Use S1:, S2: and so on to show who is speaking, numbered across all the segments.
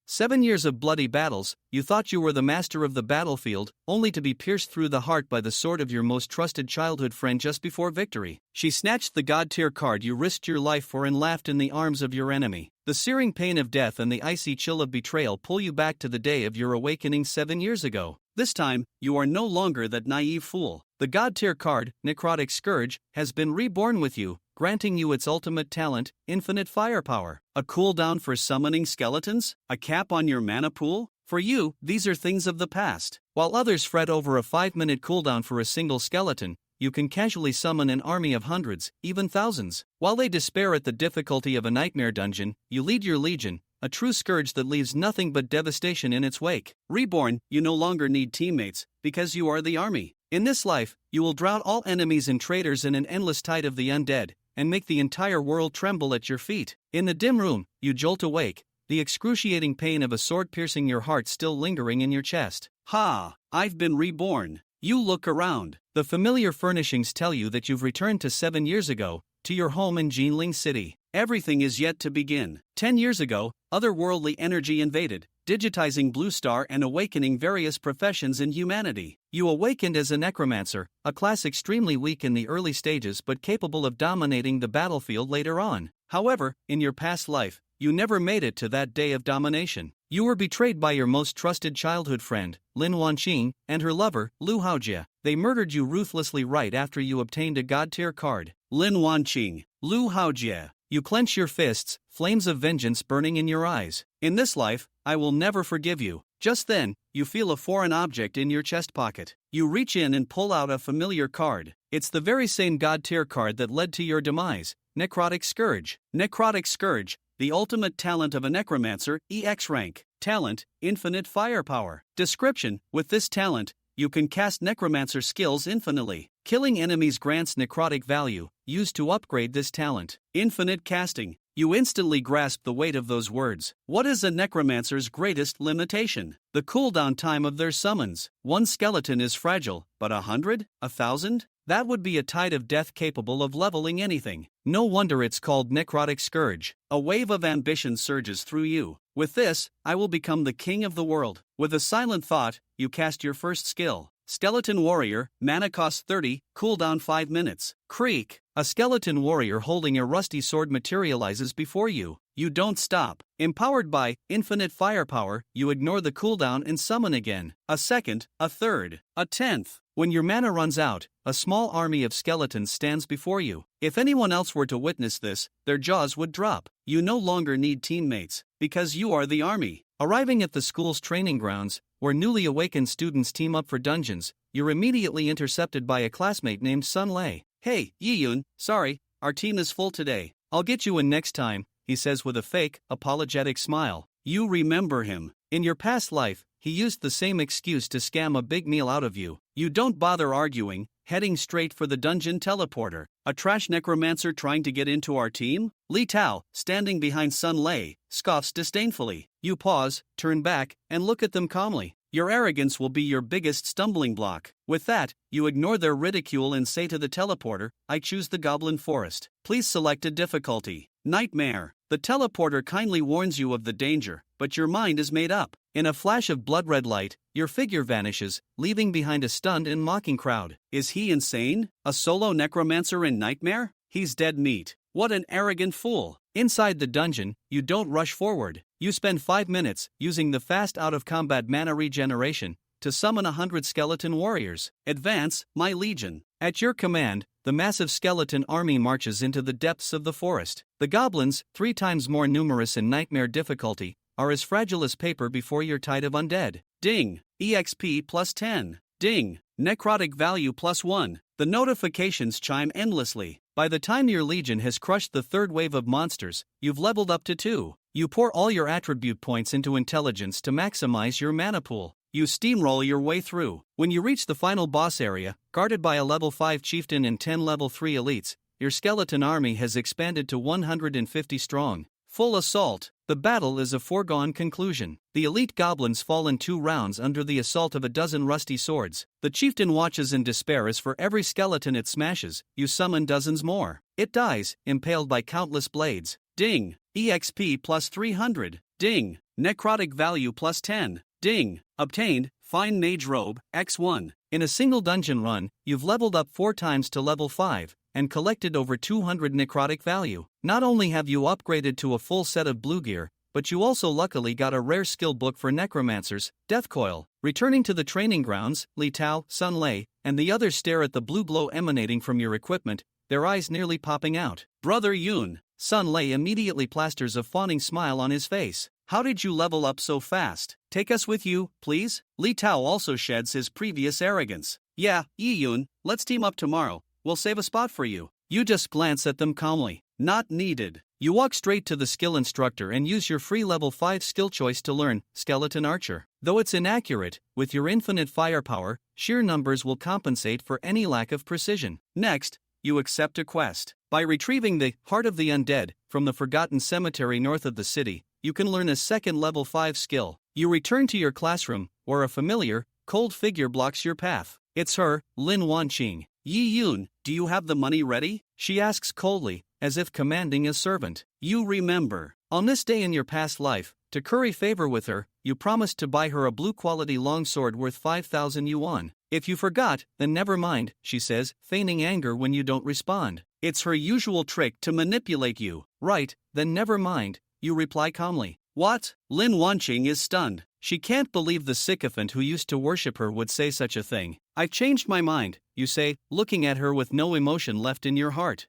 S1: 7 years of bloody battles, you thought you were the master of the battlefield, only to be pierced through the heart by the sword of your most trusted childhood friend just before victory. She snatched the god tier card you risked your life for and laughed in the arms of your enemy. The searing pain of death and the icy chill of betrayal pull you back to the day of your awakening 7 years ago. This time, you are no longer that naive fool. The god tier card, Necrotic Scourge, has been reborn with you, granting you its ultimate talent, infinite firepower. A cooldown for summoning skeletons? A cap on your mana pool? For you, these are things of the past. While others fret over a 5-minute cooldown for a single skeleton, you can casually summon an army of hundreds, even thousands. While they despair at the difficulty of a nightmare dungeon, you lead your legion, a true scourge that leaves nothing but devastation in its wake. Reborn, you no longer need teammates, because you are the army. In this life, you will drown all enemies and traitors in an endless tide of the undead, and make the entire world tremble at your feet. In the dim room, you jolt awake, the excruciating pain of a sword piercing your heart still lingering in your chest. Ha! I've been reborn. You look around. The familiar furnishings tell you that you've returned to 7 years ago, to your home in Jinling City. Everything is yet to begin. 10 years ago, otherworldly energy invaded, digitizing Blue Star and awakening various professions in humanity. You awakened as a necromancer, a class extremely weak in the early stages but capable of dominating the battlefield later on. However, in your past life, you never made it to that day of domination. You were betrayed by your most trusted childhood friend, Lin Wanqing, and her lover, Lu Haojie. They murdered you ruthlessly right after you obtained a god tier card. Lin Wanqing, Lu Haojie. You clench your fists, flames of vengeance burning in your eyes. In this life, I will never forgive you. Just then, you feel a foreign object in your chest pocket. You reach in and pull out a familiar card. It's the very same god tier card that led to your demise, Necrotic Scourge. Necrotic Scourge, the ultimate talent of a necromancer, EX rank. Talent, infinite firepower. Description: with this talent, you can cast necromancer skills infinitely. Killing enemies grants necrotic value, used to upgrade this talent. Infinite casting. You instantly grasp the weight of those words. What is a necromancer's greatest limitation? The cooldown time of their summons. One skeleton is fragile, but 100? 1,000? That would be a tide of death capable of leveling anything. No wonder it's called Necrotic Scourge. A wave of ambition surges through you. With this, I will become the king of the world. With a silent thought, you cast your first skill. Skeleton Warrior, mana cost 30, cooldown 5 minutes. Creak. A skeleton warrior holding a rusty sword materializes before you. You don't stop. Empowered by infinite firepower, you ignore the cooldown and summon again. A second, a third, a 10th. When your mana runs out, a small army of skeletons stands before you. If anyone else were to witness this, their jaws would drop. You no longer need teammates, because you are the army. Arriving at the school's training grounds, where newly awakened students team up for dungeons, you're immediately intercepted by a classmate named Sun Lei. Hey, Yiyun, sorry, our team is full today. I'll get you in next time, he says with a fake, apologetic smile. You remember him. In your past life, he used the same excuse to scam a big meal out of you. You don't bother arguing, heading straight for the dungeon teleporter. A trash necromancer trying to get into our team? Li Tao, standing behind Sun Lei, scoffs disdainfully. You pause, turn back, and look at them calmly. Your arrogance will be your biggest stumbling block. With that, you ignore their ridicule and say to the teleporter, I choose the Goblin Forest. Please select a difficulty. Nightmare. The teleporter kindly warns you of the danger, but your mind is made up. In a flash of blood-red light, your figure vanishes, leaving behind a stunned and mocking crowd. Is he insane? A solo necromancer in Nightmare? He's dead meat. What an arrogant fool. Inside the dungeon, you don't rush forward. You spend 5 minutes, using the fast out-of-combat mana regeneration, to summon 100 skeleton warriors. Advance, my legion. At your command, the massive skeleton army marches into the depths of the forest. The goblins, 3 times more numerous in Nightmare difficulty, are as fragile as paper before your tide of undead. Ding! EXP plus 10. Ding! Necrotic value plus 1. The notifications chime endlessly. By the time your legion has crushed the 3rd wave of monsters, you've leveled up to 2. You pour all your attribute points into intelligence to maximize your mana pool. You steamroll your way through. When you reach the final boss area, guarded by a level 5 chieftain and 10 level 3 elites, your skeleton army has expanded to 150 strong. Full assault. The battle is a foregone conclusion. The elite goblins fall in 2 rounds under the assault of a dozen rusty swords. The chieftain watches in despair as for every skeleton it smashes, you summon dozens more. It dies, impaled by countless blades. Ding! EXP plus 300. Ding. Necrotic value plus 10. Ding. Obtained. Fine Mage Robe, X1. In a single dungeon run, you've leveled up 4 times to level 5, and collected over 200 necrotic value. Not only have you upgraded to a full set of blue gear, but you also luckily got a rare skill book for necromancers, Death Coil. Returning to the training grounds, Li Tao, Sun Lei, and the others stare at the blue glow emanating from your equipment, their eyes nearly popping out. Brother Yun. Sun Lei immediately plasters a fawning smile on his face. How did you level up so fast? Take us with you, please? Li Tao also sheds his previous arrogance. Yeah, Yi Yun, let's team up tomorrow. We'll save a spot for you. You just glance at them calmly. Not needed. You walk straight to the skill instructor and use your free level 5 skill choice to learn Skeleton Archer. Though it's inaccurate, with your infinite firepower, sheer numbers will compensate for any lack of precision. Next, you accept a quest. By retrieving the Heart of the Undead from the Forgotten Cemetery north of the city, you can learn a second level 5 skill. You return to your classroom, where a familiar, cold figure blocks your path. It's her, Lin Wanqing. Yi Yun, do you have the money ready? She asks coldly, as if commanding a servant. You remember, on this day in your past life, to curry favor with her, you promised to buy her a blue-quality longsword worth 5,000 yuan. If you forgot, then never mind, she says, feigning anger when you don't respond. It's her usual trick to manipulate you. Right, then never mind, you reply calmly. What? Lin Wanqing is stunned. She can't believe the sycophant who used to worship her would say such a thing. I've changed my mind, you say, looking at her with no emotion left in your heart.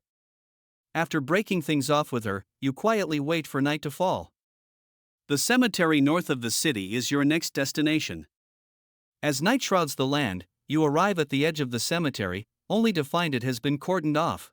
S1: After breaking things off with her, you quietly wait for night to fall. The cemetery north of the city is your next destination. As night shrouds the land, you arrive at the edge of the cemetery, only to find it has been cordoned off.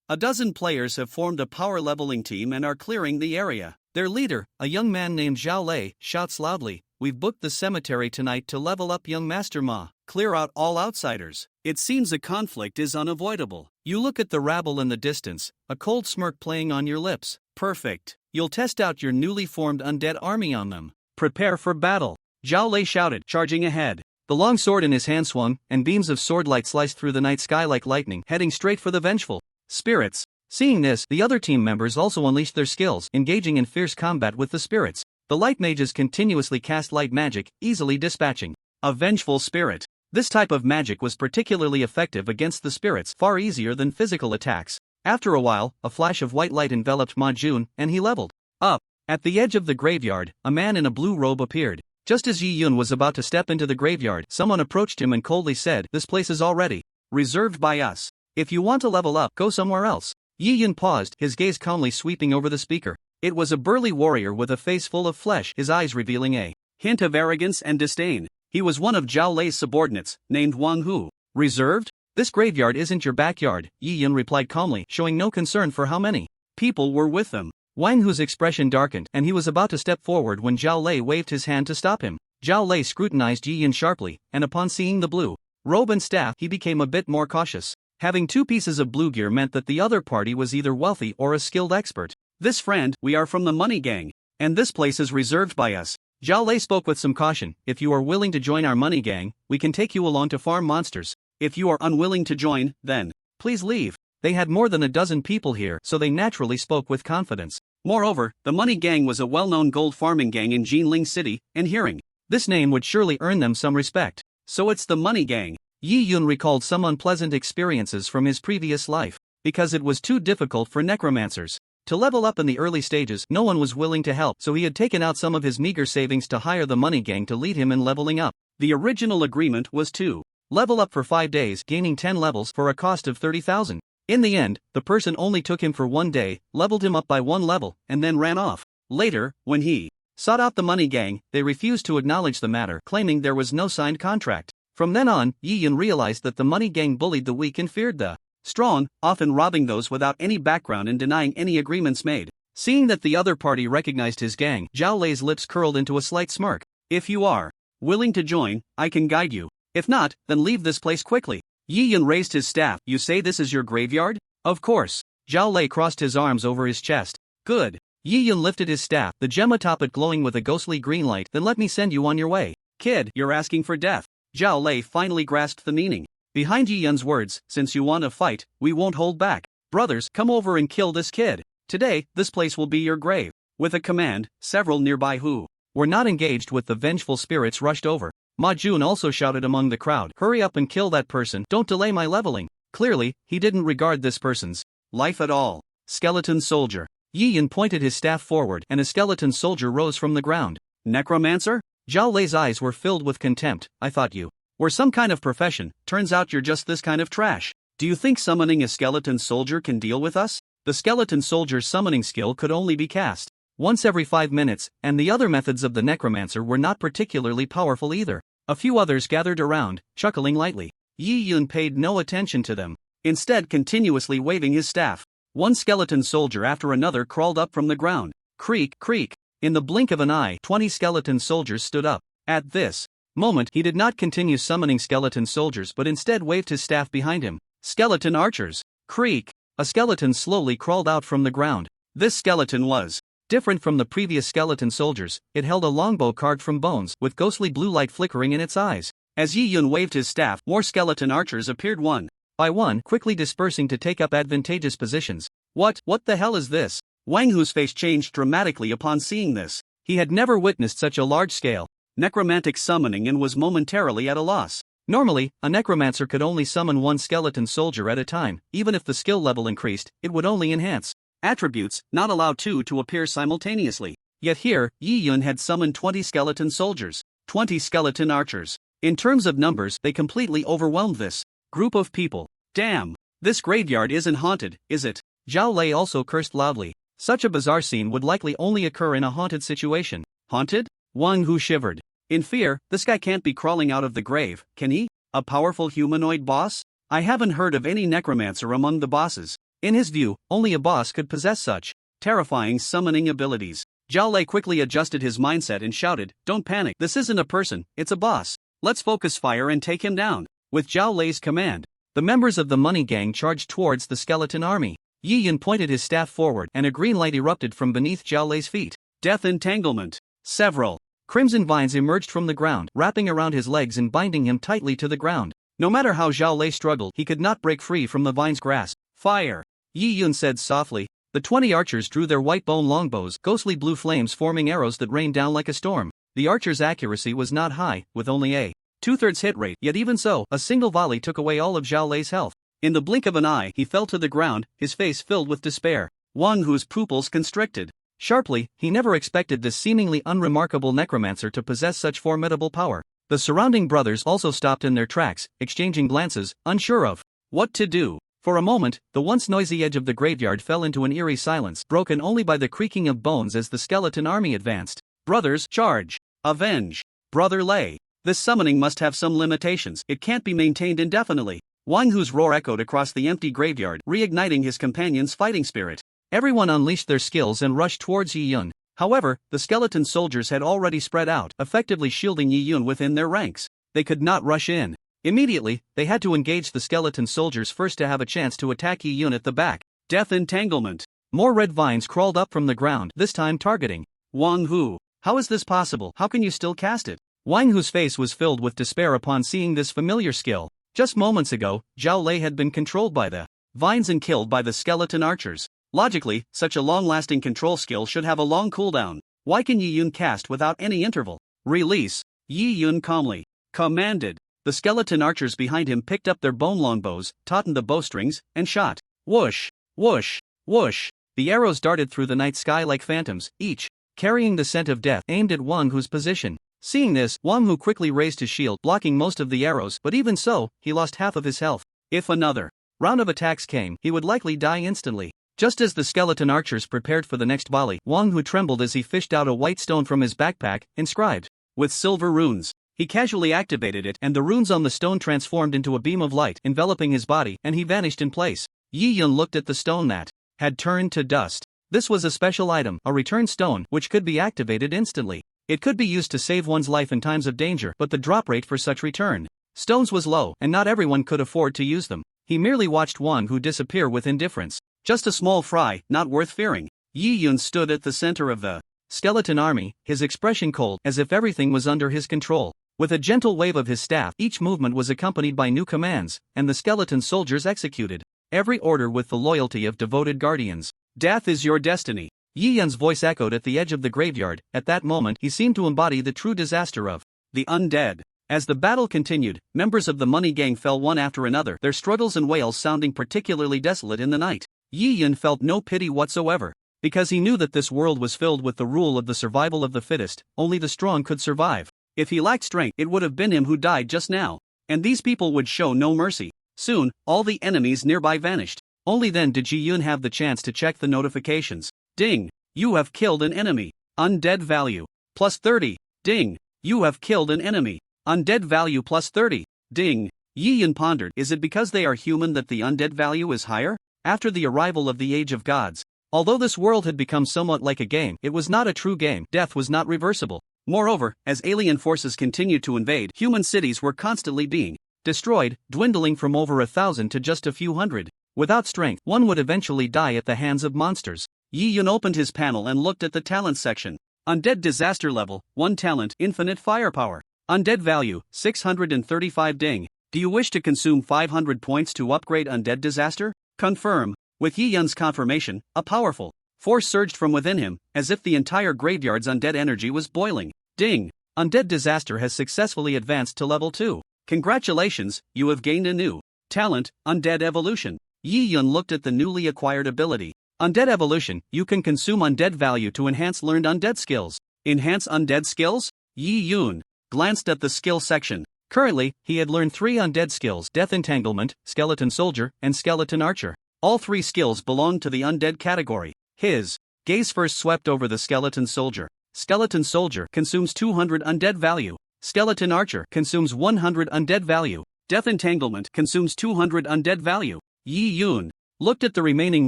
S1: A dozen players have formed a power leveling team and are clearing the area. Their leader, a young man named Zhao Lei, shouts loudly, "We've booked the cemetery tonight to level up young Master Ma. Clear out all outsiders." It seems a conflict is unavoidable. You look at the rabble in the distance, a cold smirk playing on your lips. Perfect. You'll test out your newly formed undead army on them. Prepare for battle. Zhao Lei shouted, charging ahead. The long sword in his hand swung, and beams of swordlight sliced through the night sky like lightning, heading straight for the vengeful spirits. Seeing this, the other team members also unleashed their skills, engaging in fierce combat with the spirits. The light mages continuously cast light magic, easily dispatching a vengeful spirit. This type of magic was particularly effective against the spirits, far easier than physical attacks. After a while, a flash of white light enveloped Ma Jun, and he leveled up. At the edge of the graveyard, a man in a blue robe appeared. Just as Yi Yun was about to step into the graveyard, someone approached him and coldly said, "This place is already reserved by us. If you want to level up, go somewhere else." Yi Yun paused, his gaze calmly sweeping over the speaker. It was a burly warrior with a face full of flesh, his eyes revealing a hint of arrogance and disdain. He was one of Zhao Lei's subordinates, named Wang Hu. Reserved? This graveyard isn't your backyard, Yi Yun replied calmly, showing no concern for how many people were with them. Wang Hu's expression darkened, and he was about to step forward when Zhao Lei waved his hand to stop him. Zhao Lei scrutinized Yi Yun sharply, and upon seeing the blue robe and staff, he became a bit more cautious. Having 2 pieces of blue gear meant that the other party was either wealthy or a skilled expert. "This friend, we are from the Money Gang, and this place is reserved by us." Zhao Lei spoke with some caution. "If you are willing to join our Money Gang, we can take you along to farm monsters. If you are unwilling to join, then please leave." They had more than a dozen people here, so they naturally spoke with confidence. Moreover, the Money Gang was a well-known gold farming gang in Jinling City, and hearing this name would surely earn them some respect. So it's the Money Gang. Yi Yun recalled some unpleasant experiences from his previous life. Because it was too difficult for necromancers to level up in the early stages, no one was willing to help, so he had taken out some of his meager savings to hire the Money Gang to lead him in leveling up. The original agreement was to level up for 5 days, gaining 10 levels for a cost of 30,000. In the end, the person only took him for 1 day, leveled him up by 1 level, and then ran off. Later, when he sought out the Money Gang, they refused to acknowledge the matter, claiming there was no signed contract. From then on, Yi Yun realized that the Money Gang bullied the weak and feared the strong, often robbing those without any background and denying any agreements made. Seeing that the other party recognized his gang, Zhao Lei's lips curled into a slight smirk. "If you are willing to join, I can guide you. If not, then leave this place quickly." Yi Yun raised his staff. "You say this is your graveyard?" "Of course." Zhao Lei crossed his arms over his chest. "Good." Yi Yun lifted his staff, the gem atop it glowing with a ghostly green light. "Then let me send you on your way." "Kid, you're asking for death." Zhao Lei finally grasped the meaning behind Yi Yun's words. "Since you want to fight, we won't hold back. Brothers, come over and kill this kid." Today, this place will be your grave. With a command, several nearby who were not engaged with the vengeful spirits rushed over. Ma Jun also shouted among the crowd, "Hurry up and kill that person, don't delay my leveling." Clearly, he didn't regard this person's life at all. Skeleton soldier. Yi Yun pointed his staff forward and a skeleton soldier rose from the ground. Necromancer? Zhao Lei's eyes were filled with contempt. "I thought you were some kind of profession, turns out you're just this kind of trash. Do you think summoning a skeleton soldier can deal with us?" The skeleton soldier's summoning skill could only be cast once every 5 minutes, and the other methods of the necromancer were not particularly powerful either. A few others gathered around, chuckling lightly. Yi Yun paid no attention to them, instead continuously waving his staff. One skeleton soldier after another crawled up from the ground. Creak, creak. In the blink of an eye, 20 skeleton soldiers stood up. At this moment, he did not continue summoning skeleton soldiers but instead waved his staff behind him. Skeleton archers. Creak. A skeleton slowly crawled out from the ground. This skeleton was different from the previous skeleton soldiers. It held a longbow carved from bones, with ghostly blue light flickering in its eyes. As Yi Yun waved his staff, more skeleton archers appeared one by one, quickly dispersing to take up advantageous positions. What the hell is this? Wang Hu's face changed dramatically upon seeing this. He had never witnessed such a large-scale necromantic summoning and was momentarily at a loss. Normally, a necromancer could only summon one skeleton soldier at a time. Even if the skill level increased, it would only enhance attributes, not allow two to appear simultaneously. Yet here, Yi Yun had summoned 20 skeleton soldiers, 20 skeleton archers. In terms of numbers, they completely overwhelmed this group of people. Damn! This graveyard isn't haunted, is it? Zhao Lei also cursed loudly. Such a bizarre scene would likely only occur in a haunted situation. Haunted? Wang Hu shivered. In fear, this guy can't be crawling out of the grave, can he? A powerful humanoid boss? I haven't heard of any necromancer among the bosses. In his view, only a boss could possess such terrifying summoning abilities. Zhao Lei quickly adjusted his mindset and shouted, "Don't panic, this isn't a person, it's a boss. Let's focus fire and take him down." With Zhao Lei's command, the members of the money gang charged towards the skeleton army. Yi Yun pointed his staff forward and a green light erupted from beneath Zhao Lei's feet. Death entanglement. Several crimson vines emerged from the ground, wrapping around his legs and binding him tightly to the ground. No matter how Zhao Lei struggled, he could not break free from the vine's grasp. Fire! Yi Yun said softly. The 20 archers drew their white bone longbows, ghostly blue flames forming arrows that rained down like a storm. The archers' accuracy was not high, with only a 2/3 hit rate, yet even so, a single volley took away all of Zhao Lei's health. In the blink of an eye, he fell to the ground, his face filled with despair. Wang Hu's pupils constricted. Sharply, he never expected this seemingly unremarkable necromancer to possess such formidable power. The surrounding brothers also stopped in their tracks, exchanging glances, unsure of what to do. For a moment, the once noisy edge of the graveyard fell into an eerie silence, broken only by the creaking of bones as the skeleton army advanced. Brothers, charge! Avenge! Brother Lei! This summoning must have some limitations, it can't be maintained indefinitely. Wang Hu's roar echoed across the empty graveyard, reigniting his companion's fighting spirit. Everyone unleashed their skills and rushed towards Yi Yun. However, the skeleton soldiers had already spread out, effectively shielding Yi Yun within their ranks. They could not rush in. Immediately, they had to engage the skeleton soldiers first to have a chance to attack Yi Yun at the back. Death entanglement. More red vines crawled up from the ground, this time targeting Wang Hu. How is this possible? How can you still cast it? Wang Hu's face was filled with despair upon seeing this familiar skill. Just moments ago, Zhao Lei had been controlled by the vines and killed by the skeleton archers. Logically, such a long-lasting control skill should have a long cooldown. Why can Yi Yun cast without any interval? Release. Yi Yun calmly commanded. The skeleton archers behind him picked up their bone longbows, tautened the bowstrings, and shot. Whoosh, whoosh, whoosh. The arrows darted through the night sky like phantoms, each carrying the scent of death, aimed at Wang Hu's position. Seeing this, Wang Hu quickly raised his shield, blocking most of the arrows, but even so, he lost half of his health. If another round of attacks came, he would likely die instantly. Just as the skeleton archers prepared for the next volley, Wang Hu trembled as he fished out a white stone from his backpack, inscribed with silver runes. He casually activated it, and the runes on the stone transformed into a beam of light, enveloping his body, and he vanished in place. Yi Yun looked at the stone that had turned to dust. This was a special item, a return stone, which could be activated instantly. It could be used to save one's life in times of danger, but the drop rate for such return stones was low, and not everyone could afford to use them. He merely watched Wang Hu disappear with indifference. Just a small fry, not worth fearing. Yi Yun stood at the center of the skeleton army, his expression cold, as if everything was under his control. With a gentle wave of his staff, each movement was accompanied by new commands, and the skeleton soldiers executed every order with the loyalty of devoted guardians. Death is your destiny. Yi Yun's voice echoed at the edge of the graveyard. At that moment he seemed to embody the true disaster of the undead. As the battle continued, members of the money gang fell one after another, their struggles and wails sounding particularly desolate in the night. Yi Yun felt no pity whatsoever. Because he knew that this world was filled with the rule of the survival of the fittest, only the strong could survive. If he lacked strength, it would have been him who died just now. And these people would show no mercy. Soon, all the enemies nearby vanished. Only then did Ji Yun have the chance to check the notifications. Ding! You have killed an enemy. Undead value. Plus 30. Ding! You have killed an enemy. Undead value plus 30. Ding! Yi Yun pondered, is it because they are human that the undead value is higher? After the arrival of the Age of Gods. Although this world had become somewhat like a game, it was not a true game. Death was not reversible. Moreover, as alien forces continued to invade, human cities were constantly being destroyed, dwindling from over 1,000 to just a few hundred. Without strength, one would eventually die at the hands of monsters. Yi Yun opened his panel and looked at the talent section. Undead disaster level, 1 talent, infinite firepower. Undead value, 635 ding. Do you wish to consume 500 points to upgrade undead disaster? Confirm. With Yi Yun's confirmation, a powerful force surged from within him, as if the entire graveyard's undead energy was boiling. Ding! Undead disaster has successfully advanced to level 2. Congratulations, you have gained a new talent, Undead Evolution. Yi Yun looked at the newly acquired ability. Undead Evolution, you can consume undead value to enhance learned undead skills. Enhance undead skills? Yi Yun glanced at the skill section. Currently, he had learned 3 undead skills: Death Entanglement, Skeleton Soldier, and Skeleton Archer. All 3 skills belonged to the undead category. His gaze first swept over the Skeleton Soldier. Skeleton Soldier consumes 200 undead value. Skeleton Archer consumes 100 undead value. Death Entanglement consumes 200 undead value. Yi Yun looked at the remaining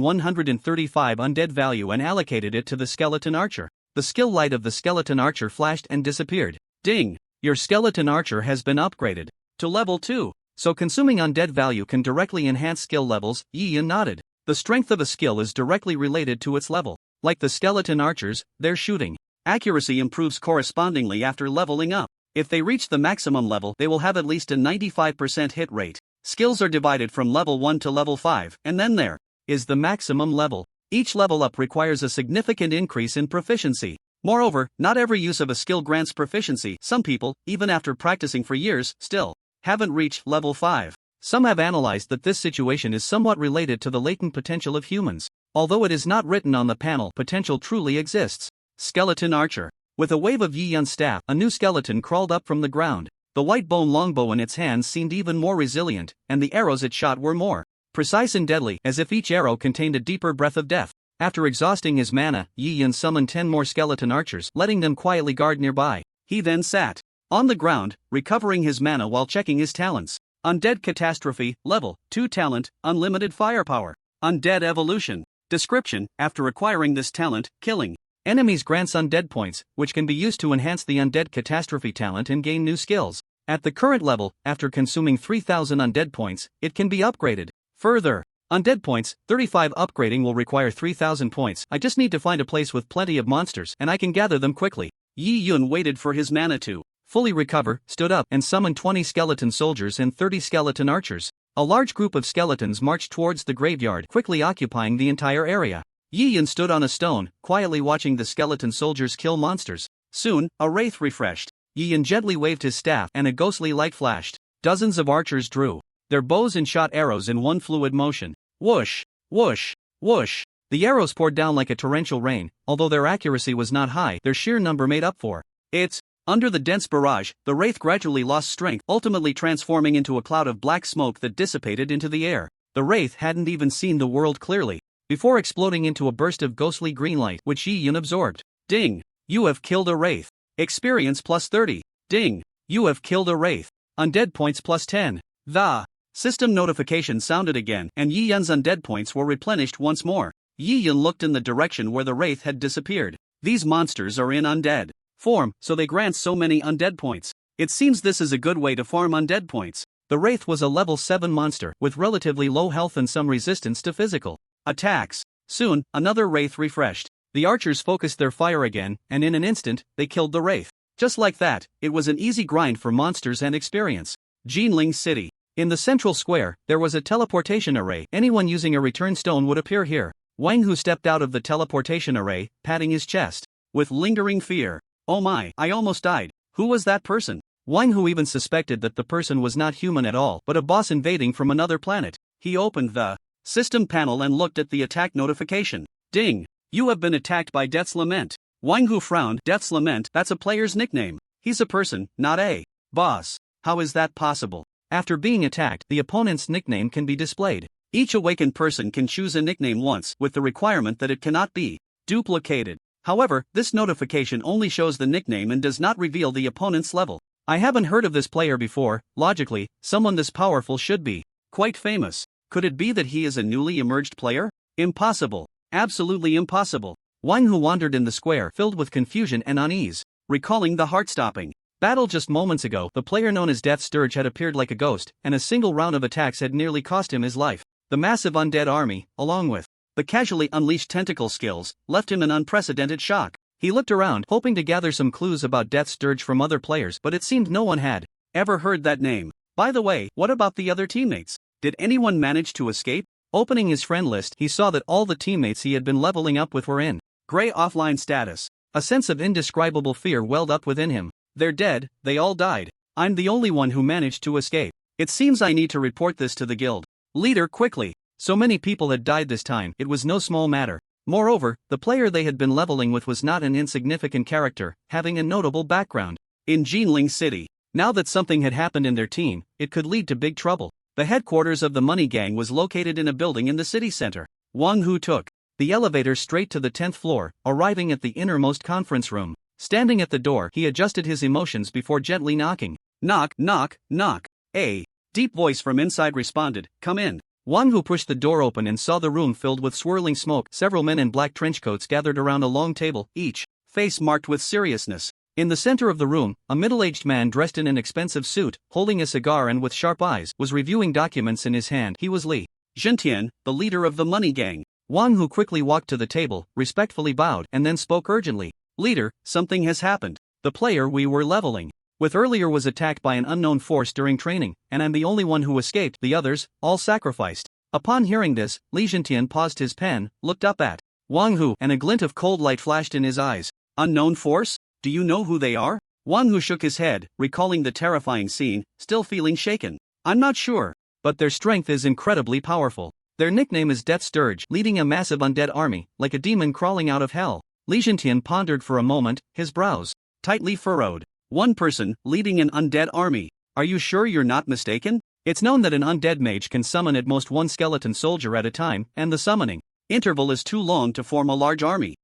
S1: 135 undead value and allocated it to the Skeleton Archer. The skill light of the Skeleton Archer flashed and disappeared. Ding! Your Skeleton Archer has been upgraded to level 2. So consuming undead value can directly enhance skill levels. Yi Yun nodded. The strength of a skill is directly related to its level. Like the Skeleton Archers, their shooting accuracy improves correspondingly after leveling up. If they reach the maximum level, they will have at least a 95% hit rate. Skills are divided from level 1 to level 5, and then there is the maximum level. Each level up requires a significant increase in proficiency. Moreover, not every use of a skill grants proficiency. Some people, even after practicing for years, still haven't reached level 5. Some have analyzed that this situation is somewhat related to the latent potential of humans. Although it is not written on the panel, potential truly exists. Skeleton Archer. With a wave of Yi Yun's staff, a new skeleton crawled up from the ground. The white bone longbow in its hands seemed even more resilient, and the arrows it shot were more precise and deadly, as if each arrow contained a deeper breath of death. After exhausting his mana, Yi Yun summoned 10 more skeleton archers, letting them quietly guard nearby. He then sat on the ground, recovering his mana while checking his talents. Undead Catastrophe, level 2 talent, unlimited firepower. Undead Evolution. Description: after acquiring this talent, killing enemies grants undead points, which can be used to enhance the Undead Catastrophe talent and gain new skills. At the current level, after consuming 3,000 undead points, it can be upgraded. Further, undead points, 35 upgrading will require 3,000 points. I just need to find a place with plenty of monsters, and I can gather them quickly. Yi Yun waited for his mana to fully recover, stood up, and summoned 20 skeleton soldiers and 30 skeleton archers. A large group of skeletons marched towards the graveyard, quickly occupying the entire area. Yi Yun stood on a stone, quietly watching the skeleton soldiers kill monsters. Soon, a wraith refreshed. Yi Yun gently waved his staff, and a ghostly light flashed. Dozens of archers drew their bows and shot arrows in one fluid motion. Whoosh! Whoosh! Whoosh! The arrows poured down like a torrential rain. Although their accuracy was not high, their sheer number made up for it. Under the dense barrage, the wraith gradually lost strength, ultimately transforming into a cloud of black smoke that dissipated into the air. The wraith hadn't even seen the world clearly before exploding into a burst of ghostly green light, which Yi Yun absorbed. Ding! You have killed a wraith. Experience plus 30. Ding! You have killed a wraith. Undead points plus 10. The system notification sounded again, and Yi Yun's undead points were replenished once more. Yi Yun looked in the direction where the wraith had disappeared. These monsters are in undead form, so they grant so many undead points. It seems this is a good way to farm undead points. The wraith was a level 7 monster, with relatively low health and some resistance to physical attacks. Soon, another wraith refreshed. The archers focused their fire again, and in an instant, they killed the wraith. Just like that, it was an easy grind for monsters and experience. Jinling City. In the central square, there was a teleportation array. Anyone using a return stone would appear here. Wang Hu stepped out of the teleportation array, patting his chest. With lingering fear. Oh my, I almost died. Who was that person? Wang Hu even suspected that the person was not human at all but a boss invading from another planet. He opened the system panel and looked at the attack notification. Ding! You have been attacked by Death's Lament. Wang Hu frowned. Death's Lament, that's a player's nickname. He's a person, not a boss. How is that possible? After being attacked, the opponent's nickname can be displayed. Each awakened person can choose a nickname once with the requirement that it cannot be duplicated. However, this notification only shows the nickname and does not reveal the opponent's level. I haven't heard of this player before. Logically, someone this powerful should be quite famous. Could it be that he is a newly emerged player? Impossible. Absolutely impossible. Wang Hu wandered in the square filled with confusion and unease, recalling the heart-stopping battle just moments ago. The player known as Death Scourge had appeared like a ghost, and a single round of attacks had nearly cost him his life. The massive undead army, along with the casually unleashed tentacle skills, left him in unprecedented shock. He looked around, hoping to gather some clues about Death Scourge from other players, but it seemed no one had ever heard that name. By the way, what about the other teammates? Did anyone manage to escape? Opening his friend list, he saw that all the teammates he had been leveling up with were in gray offline status. A sense of indescribable fear welled up within him. They're dead, they all died. I'm the only one who managed to escape. It seems I need to report this to the guild leader quickly. So many people had died this time, it was no small matter. Moreover, the player they had been leveling with was not an insignificant character, having a notable background in Jinling City. Now that something had happened in their team, it could lead to big trouble. The headquarters of the Money Gang was located in a building in the city center. Wang Hu took the elevator straight to the 10th floor, arriving at the innermost conference room. Standing at the door, he adjusted his emotions before gently knocking. Knock, knock, knock. A deep voice from inside responded, "Come in." Wang Hu pushed the door open and saw the room filled with swirling smoke. Several men in black trenchcoats gathered around a long table, each face marked with seriousness. In the center of the room, a middle-aged man dressed in an expensive suit, holding a cigar and with sharp eyes, was reviewing documents in his hand. He was Li Zhentian, the leader of the Money Gang. Wang Hu quickly walked to the table, respectfully bowed, and then spoke urgently. "Leader, something has happened. The player we were leveling with earlier was attacked by an unknown force during training, and I'm the only one who escaped. The others, all sacrificed." Upon hearing this, Li Zhentian paused his pen, looked up at Wang Hu, and a glint of cold light flashed in his eyes. "Unknown force? Do you know who they are?" Wang Hu shook his head, recalling the terrifying scene, still feeling shaken. "I'm not sure, but their strength is incredibly powerful. Their nickname is Death Scourge, leading a massive undead army, like a demon crawling out of hell." Li Zhentian pondered for a moment, his brows tightly furrowed. "One person, leading an undead army. Are you sure you're not mistaken? It's known that an undead mage can summon at most one skeleton soldier at a time, and the summoning interval is too long to form a large army."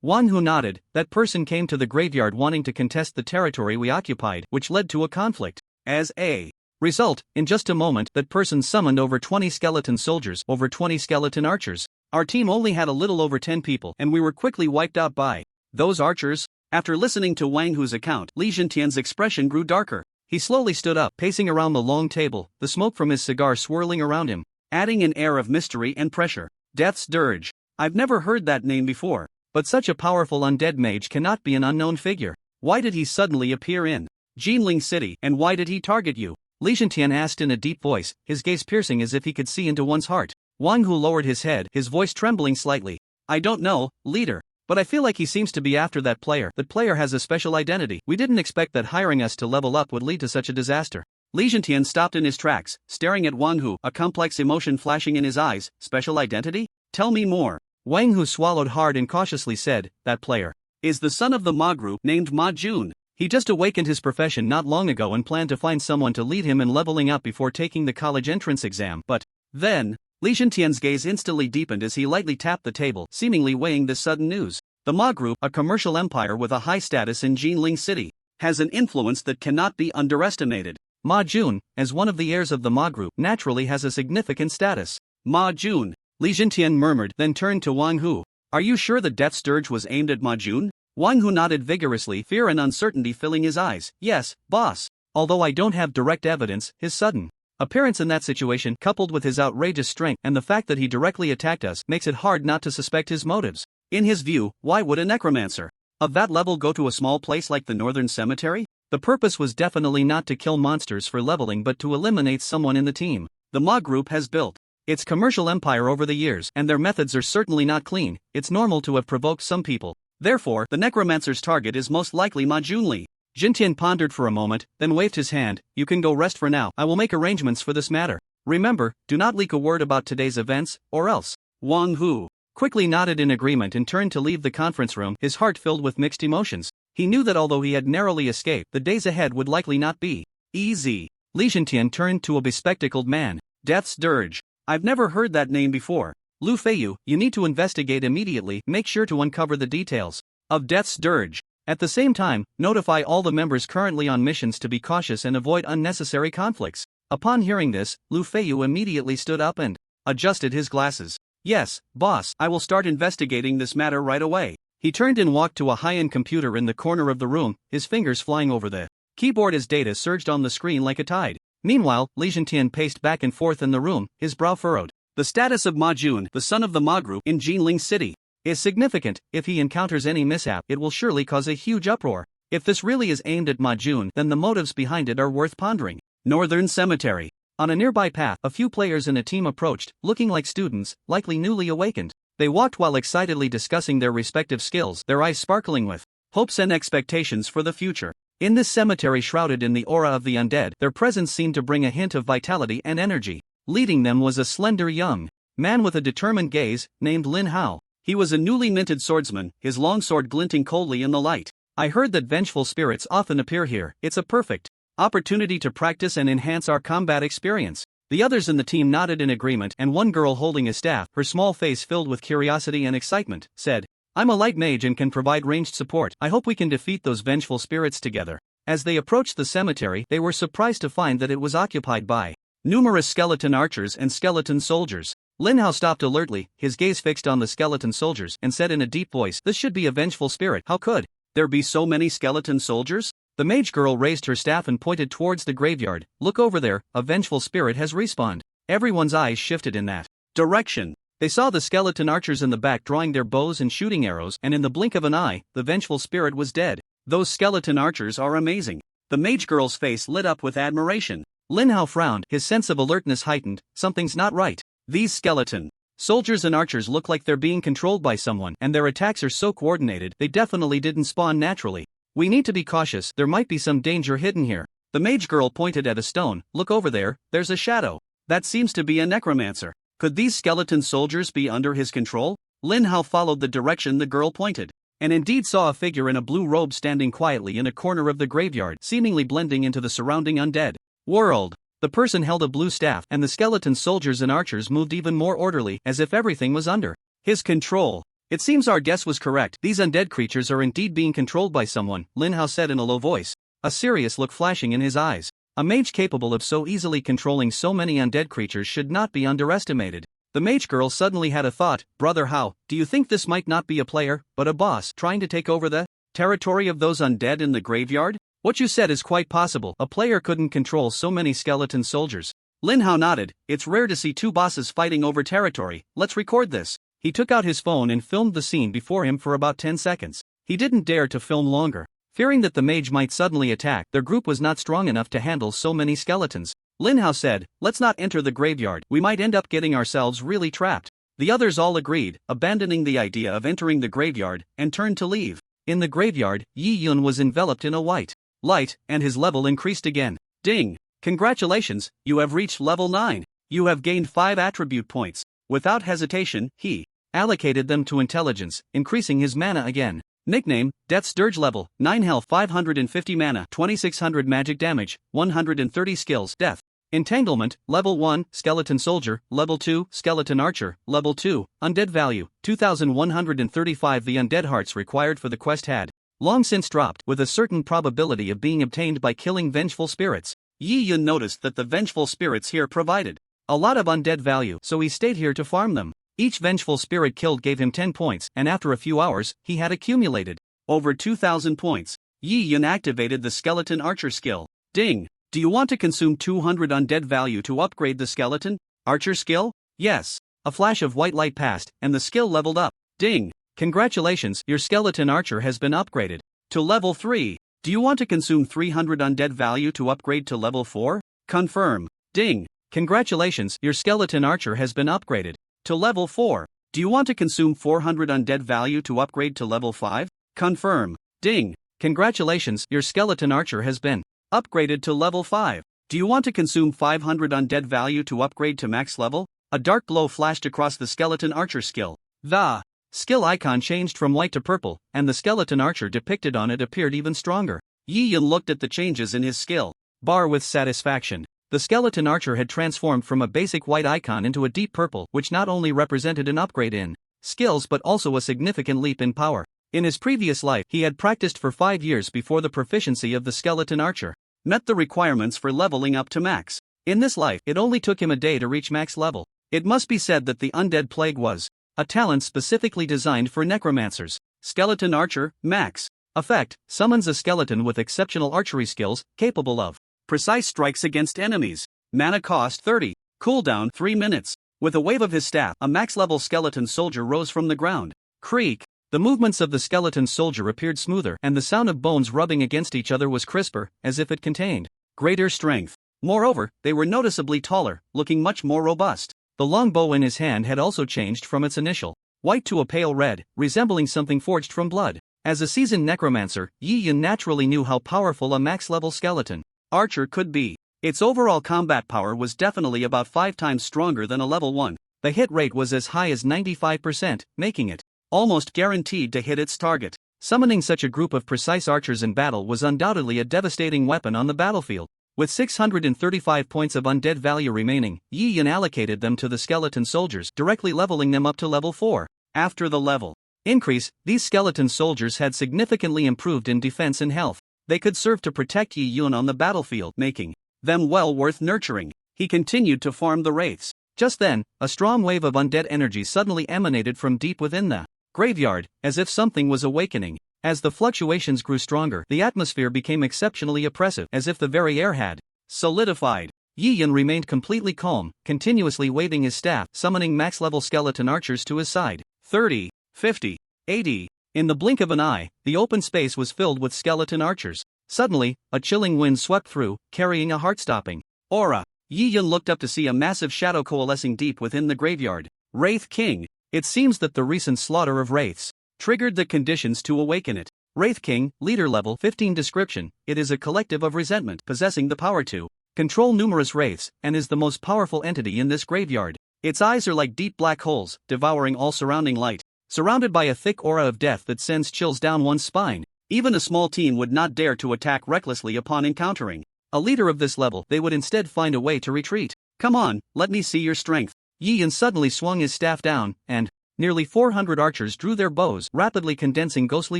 S1: Wang Hu nodded. "That person came to the graveyard wanting to contest the territory we occupied, which led to a conflict. As a result, in just a moment, that person summoned over 20 skeleton soldiers, over 20 skeleton archers. Our team only had a little over 10 people, and we were quickly wiped out by those archers." After listening to Wang Hu's account, Li Zhentian's expression grew darker. He slowly stood up, pacing around the long table, the smoke from his cigar swirling around him, adding an air of mystery and pressure. "Death Scourge. I've never heard that name before. But such a powerful undead mage cannot be an unknown figure. Why did he suddenly appear in Jinling City, and why did he target you?" Li Zhentian asked in a deep voice, his gaze piercing as if he could see into one's heart. Wang Hu lowered his head, his voice trembling slightly. "I don't know, leader. But I feel like he seems to be after that player. That player has a special identity. We didn't expect that hiring us to level up would lead to such a disaster." Li Zhentian stopped in his tracks, staring at Wang Hu, a complex emotion flashing in his eyes. "Special identity? Tell me more." Wang Hu swallowed hard and cautiously said, "That player is the son of the Ma group named Ma Jun. He just awakened his profession not long ago and planned to find someone to lead him in leveling up before taking the college entrance exam. But then, Li Zhentian's gaze instantly deepened as he lightly tapped the table, seemingly weighing this sudden news. The Ma Group, a commercial empire with a high status in Jinling City, has an influence that cannot be underestimated. Ma Jun, as one of the heirs of the Ma Group, naturally has a significant status." "Ma Jun," Li Zhentian murmured, then turned to Wang Hu. "Are you sure the Death Scourge was aimed at Ma Jun?" Wang Hu nodded vigorously, fear and uncertainty filling his eyes. "Yes, boss. Although I don't have direct evidence, his sudden appearance in that situation, coupled with his outrageous strength and the fact that he directly attacked us, makes it hard not to suspect his motives. In his view, why would a necromancer of that level go to a small place like the Northern Cemetery? The purpose was definitely not to kill monsters for leveling but to eliminate someone in the team. The Ma Group has built It's commercial empire over the years, and their methods are certainly not clean. It's normal to have provoked some people. Therefore, the necromancer's target is most likely Ma Junli. Jintian pondered for a moment, then waved his hand. You can go rest for now. I will make arrangements for this matter. Remember, do not leak a word about today's events, or else. Wang Hu quickly nodded in agreement and turned to leave the conference room, his heart filled with mixed emotions. He knew that although he had narrowly escaped, the days ahead would likely not be easy. Li Jintian turned to a bespectacled man. Death's Dirge. I've never heard that name before. Lu Feiyu, you need to investigate immediately. Make sure to uncover the details of Death's Dirge. At the same time, notify all the members currently on missions to be cautious and avoid unnecessary conflicts. Upon hearing this, Lu Feiyu immediately stood up and adjusted his glasses. Yes, boss, I will start investigating this matter right away. He turned and walked to a high-end computer in the corner of the room, his fingers flying over the keyboard as data surged on the screen like a tide. Meanwhile, Li Jintian paced back and forth in the room, his brow furrowed. The status of Ma Jun, the son of the Ma group in Jinling City, is significant. If he encounters any mishap, it will surely cause a huge uproar. If this really is aimed at Ma Jun, then the motives behind it are worth pondering. Northern Cemetery. On a nearby path, a few players in a team approached, looking like students, likely newly awakened. They walked while excitedly discussing their respective skills, their eyes sparkling with hopes and expectations for the future. In this cemetery shrouded in the aura of the undead, their presence seemed to bring a hint of vitality and energy. Leading them was a slender young man with a determined gaze, named Lin Hao. He was a newly minted swordsman, his longsword glinting coldly in the light. I heard that vengeful spirits often appear here. It's a perfect opportunity to practice and enhance our combat experience. The others in the team nodded in agreement, and one girl holding a staff, her small face filled with curiosity and excitement, said, I'm a light mage and can provide ranged support. I hope we can defeat those vengeful spirits together. As they approached the cemetery, they were surprised to find that it was occupied by numerous skeleton archers and skeleton soldiers. Lin Hao stopped alertly, his gaze fixed on the skeleton soldiers, and said in a deep voice, This should be a vengeful spirit. How could there be so many skeleton soldiers? The mage girl raised her staff and pointed towards the graveyard. Look over there, a vengeful spirit has respawned. Everyone's eyes shifted in that direction. They saw the skeleton archers in the back drawing their bows and shooting arrows, and in the blink of an eye, the vengeful spirit was dead. Those skeleton archers are amazing. The mage girl's face lit up with admiration. Lin Hao frowned, his sense of alertness heightened. Something's not right. These skeleton soldiers and archers look like they're being controlled by someone, and their attacks are so coordinated, they definitely didn't spawn naturally. We need to be cautious, there might be some danger hidden here. The mage girl pointed at a stone. Look over there, there's a shadow. That seems to be a necromancer. Could these skeleton soldiers be under his control? Lin Hao followed the direction the girl pointed, and indeed saw a figure in a blue robe standing quietly in a corner of the graveyard, seemingly blending into the surrounding undead world. The person held a blue staff, and the skeleton soldiers and archers moved even more orderly, as if everything was under his control. It seems our guess was correct. These undead creatures are indeed being controlled by someone, Lin Hao said in a low voice, a serious look flashing in his eyes. A mage capable of so easily controlling so many undead creatures should not be underestimated. The mage girl suddenly had a thought. Brother Hao, do you think this might not be a player, but a boss, trying to take over the territory of those undead in the graveyard? What you said is quite possible. A player couldn't control so many skeleton soldiers. Lin Hao nodded. It's rare to see two bosses fighting over territory. Let's record this. He took out his phone and filmed the scene before him for about 10 seconds. He didn't dare to film longer. Fearing that the mage might suddenly attack, their group was not strong enough to handle so many skeletons. Lin Hao said, Let's not enter the graveyard. We might end up getting ourselves really trapped. The others all agreed, abandoning the idea of entering the graveyard, and turned to leave. In the graveyard, Yi Yun was enveloped in a white light, and his level increased again. Ding! Congratulations, you have reached level 9. You have gained 5 attribute points. Without hesitation, he allocated them to intelligence, increasing his mana again. Nickname, Death's Dirge level, 9 health, 550 mana, 2600 magic damage, 130 skills, Death. Entanglement, level 1, Skeleton Soldier, level 2, Skeleton Archer, level 2, Undead value, 2135. The undead hearts required for the quest had long since dropped, with a certain probability of being obtained by killing vengeful spirits. Yi Yun noticed that the vengeful spirits here provided a lot of undead value, so he stayed here to farm them. Each vengeful spirit killed gave him 10 points, and after a few hours, he had accumulated over 2,000 points. Yi Yun activated the Skeleton Archer skill. Ding! Do you want to consume 200 undead value to upgrade the Skeleton Archer skill? Yes. A flash of white light passed, and the skill leveled up. Ding! Congratulations, your Skeleton Archer has been upgraded to level 3. Do you want to consume 300 undead value to upgrade to level 4? Confirm. Ding! Congratulations, your skeleton archer has been upgraded to level 4. Do you want to consume 400 undead value to upgrade to level 5? Confirm. Ding. Congratulations, your skeleton archer has been upgraded to level 5. Do you want to consume 500 undead value to upgrade to max level? A dark glow flashed across the skeleton archer skill. The skill icon changed from white to purple, and the skeleton archer depicted on it appeared even stronger. Yi Yun looked at the changes in his skill bar with satisfaction. The skeleton archer had transformed from a basic white icon into a deep purple, which not only represented an upgrade in skills but also a significant leap in power. In his previous life, he had practiced for 5 years before the proficiency of the skeleton archer met the requirements for leveling up to max. In this life, it only took him a day to reach max level. It must be said that the undead plague was a talent specifically designed for necromancers. Skeleton archer, max. Effect, summons a skeleton with exceptional archery skills, capable of precise strikes against enemies. Mana cost 30. Cooldown 3 minutes. With a wave of his staff, a max-level skeleton soldier rose from the ground. Creak. The movements of the skeleton soldier appeared smoother, and the sound of bones rubbing against each other was crisper, as if it contained greater strength. Moreover, they were noticeably taller, looking much more robust. The long bow in his hand had also changed from its initial white to a pale red, resembling something forged from blood. As a seasoned necromancer, Yi Yun naturally knew how powerful a max-level skeleton archer could be. Its overall combat power was definitely about 5 times stronger than a level 1. The hit rate was as high as 95%, making it almost guaranteed to hit its target. Summoning such a group of precise archers in battle was undoubtedly a devastating weapon on the battlefield. With 635 points of undead value remaining, Yi Yun allocated them to the skeleton soldiers, directly leveling them up to level 4. After the level increase, these skeleton soldiers had significantly improved in defense and health. They could serve to protect Yi Yun on the battlefield, making them well worth nurturing. He continued to farm the wraiths. Just then, a strong wave of undead energy suddenly emanated from deep within the graveyard, as if something was awakening. As the fluctuations grew stronger, the atmosphere became exceptionally oppressive, as if the very air had solidified. Yi Yun remained completely calm, continuously waving his staff, summoning max-level skeleton archers to his side. 30, 50, 80. In the blink of an eye, the open space was filled with skeleton archers. Suddenly, a chilling wind swept through, carrying a heart-stopping aura. Yi Yun looked up to see a massive shadow coalescing deep within the graveyard. Wraith King. It seems that the recent slaughter of wraiths triggered the conditions to awaken it. Wraith King, leader level 15 description. It is a collective of resentment possessing the power to control numerous wraiths, and is the most powerful entity in this graveyard. Its eyes are like deep black holes, devouring all surrounding light. Surrounded by a thick aura of death that sends chills down one's spine. Even a small team would not dare to attack recklessly upon encountering a leader of this level. They would instead find a way to retreat. Come on, let me see your strength. Yi Yun suddenly swung his staff down, and nearly 400 archers drew their bows, rapidly condensing ghostly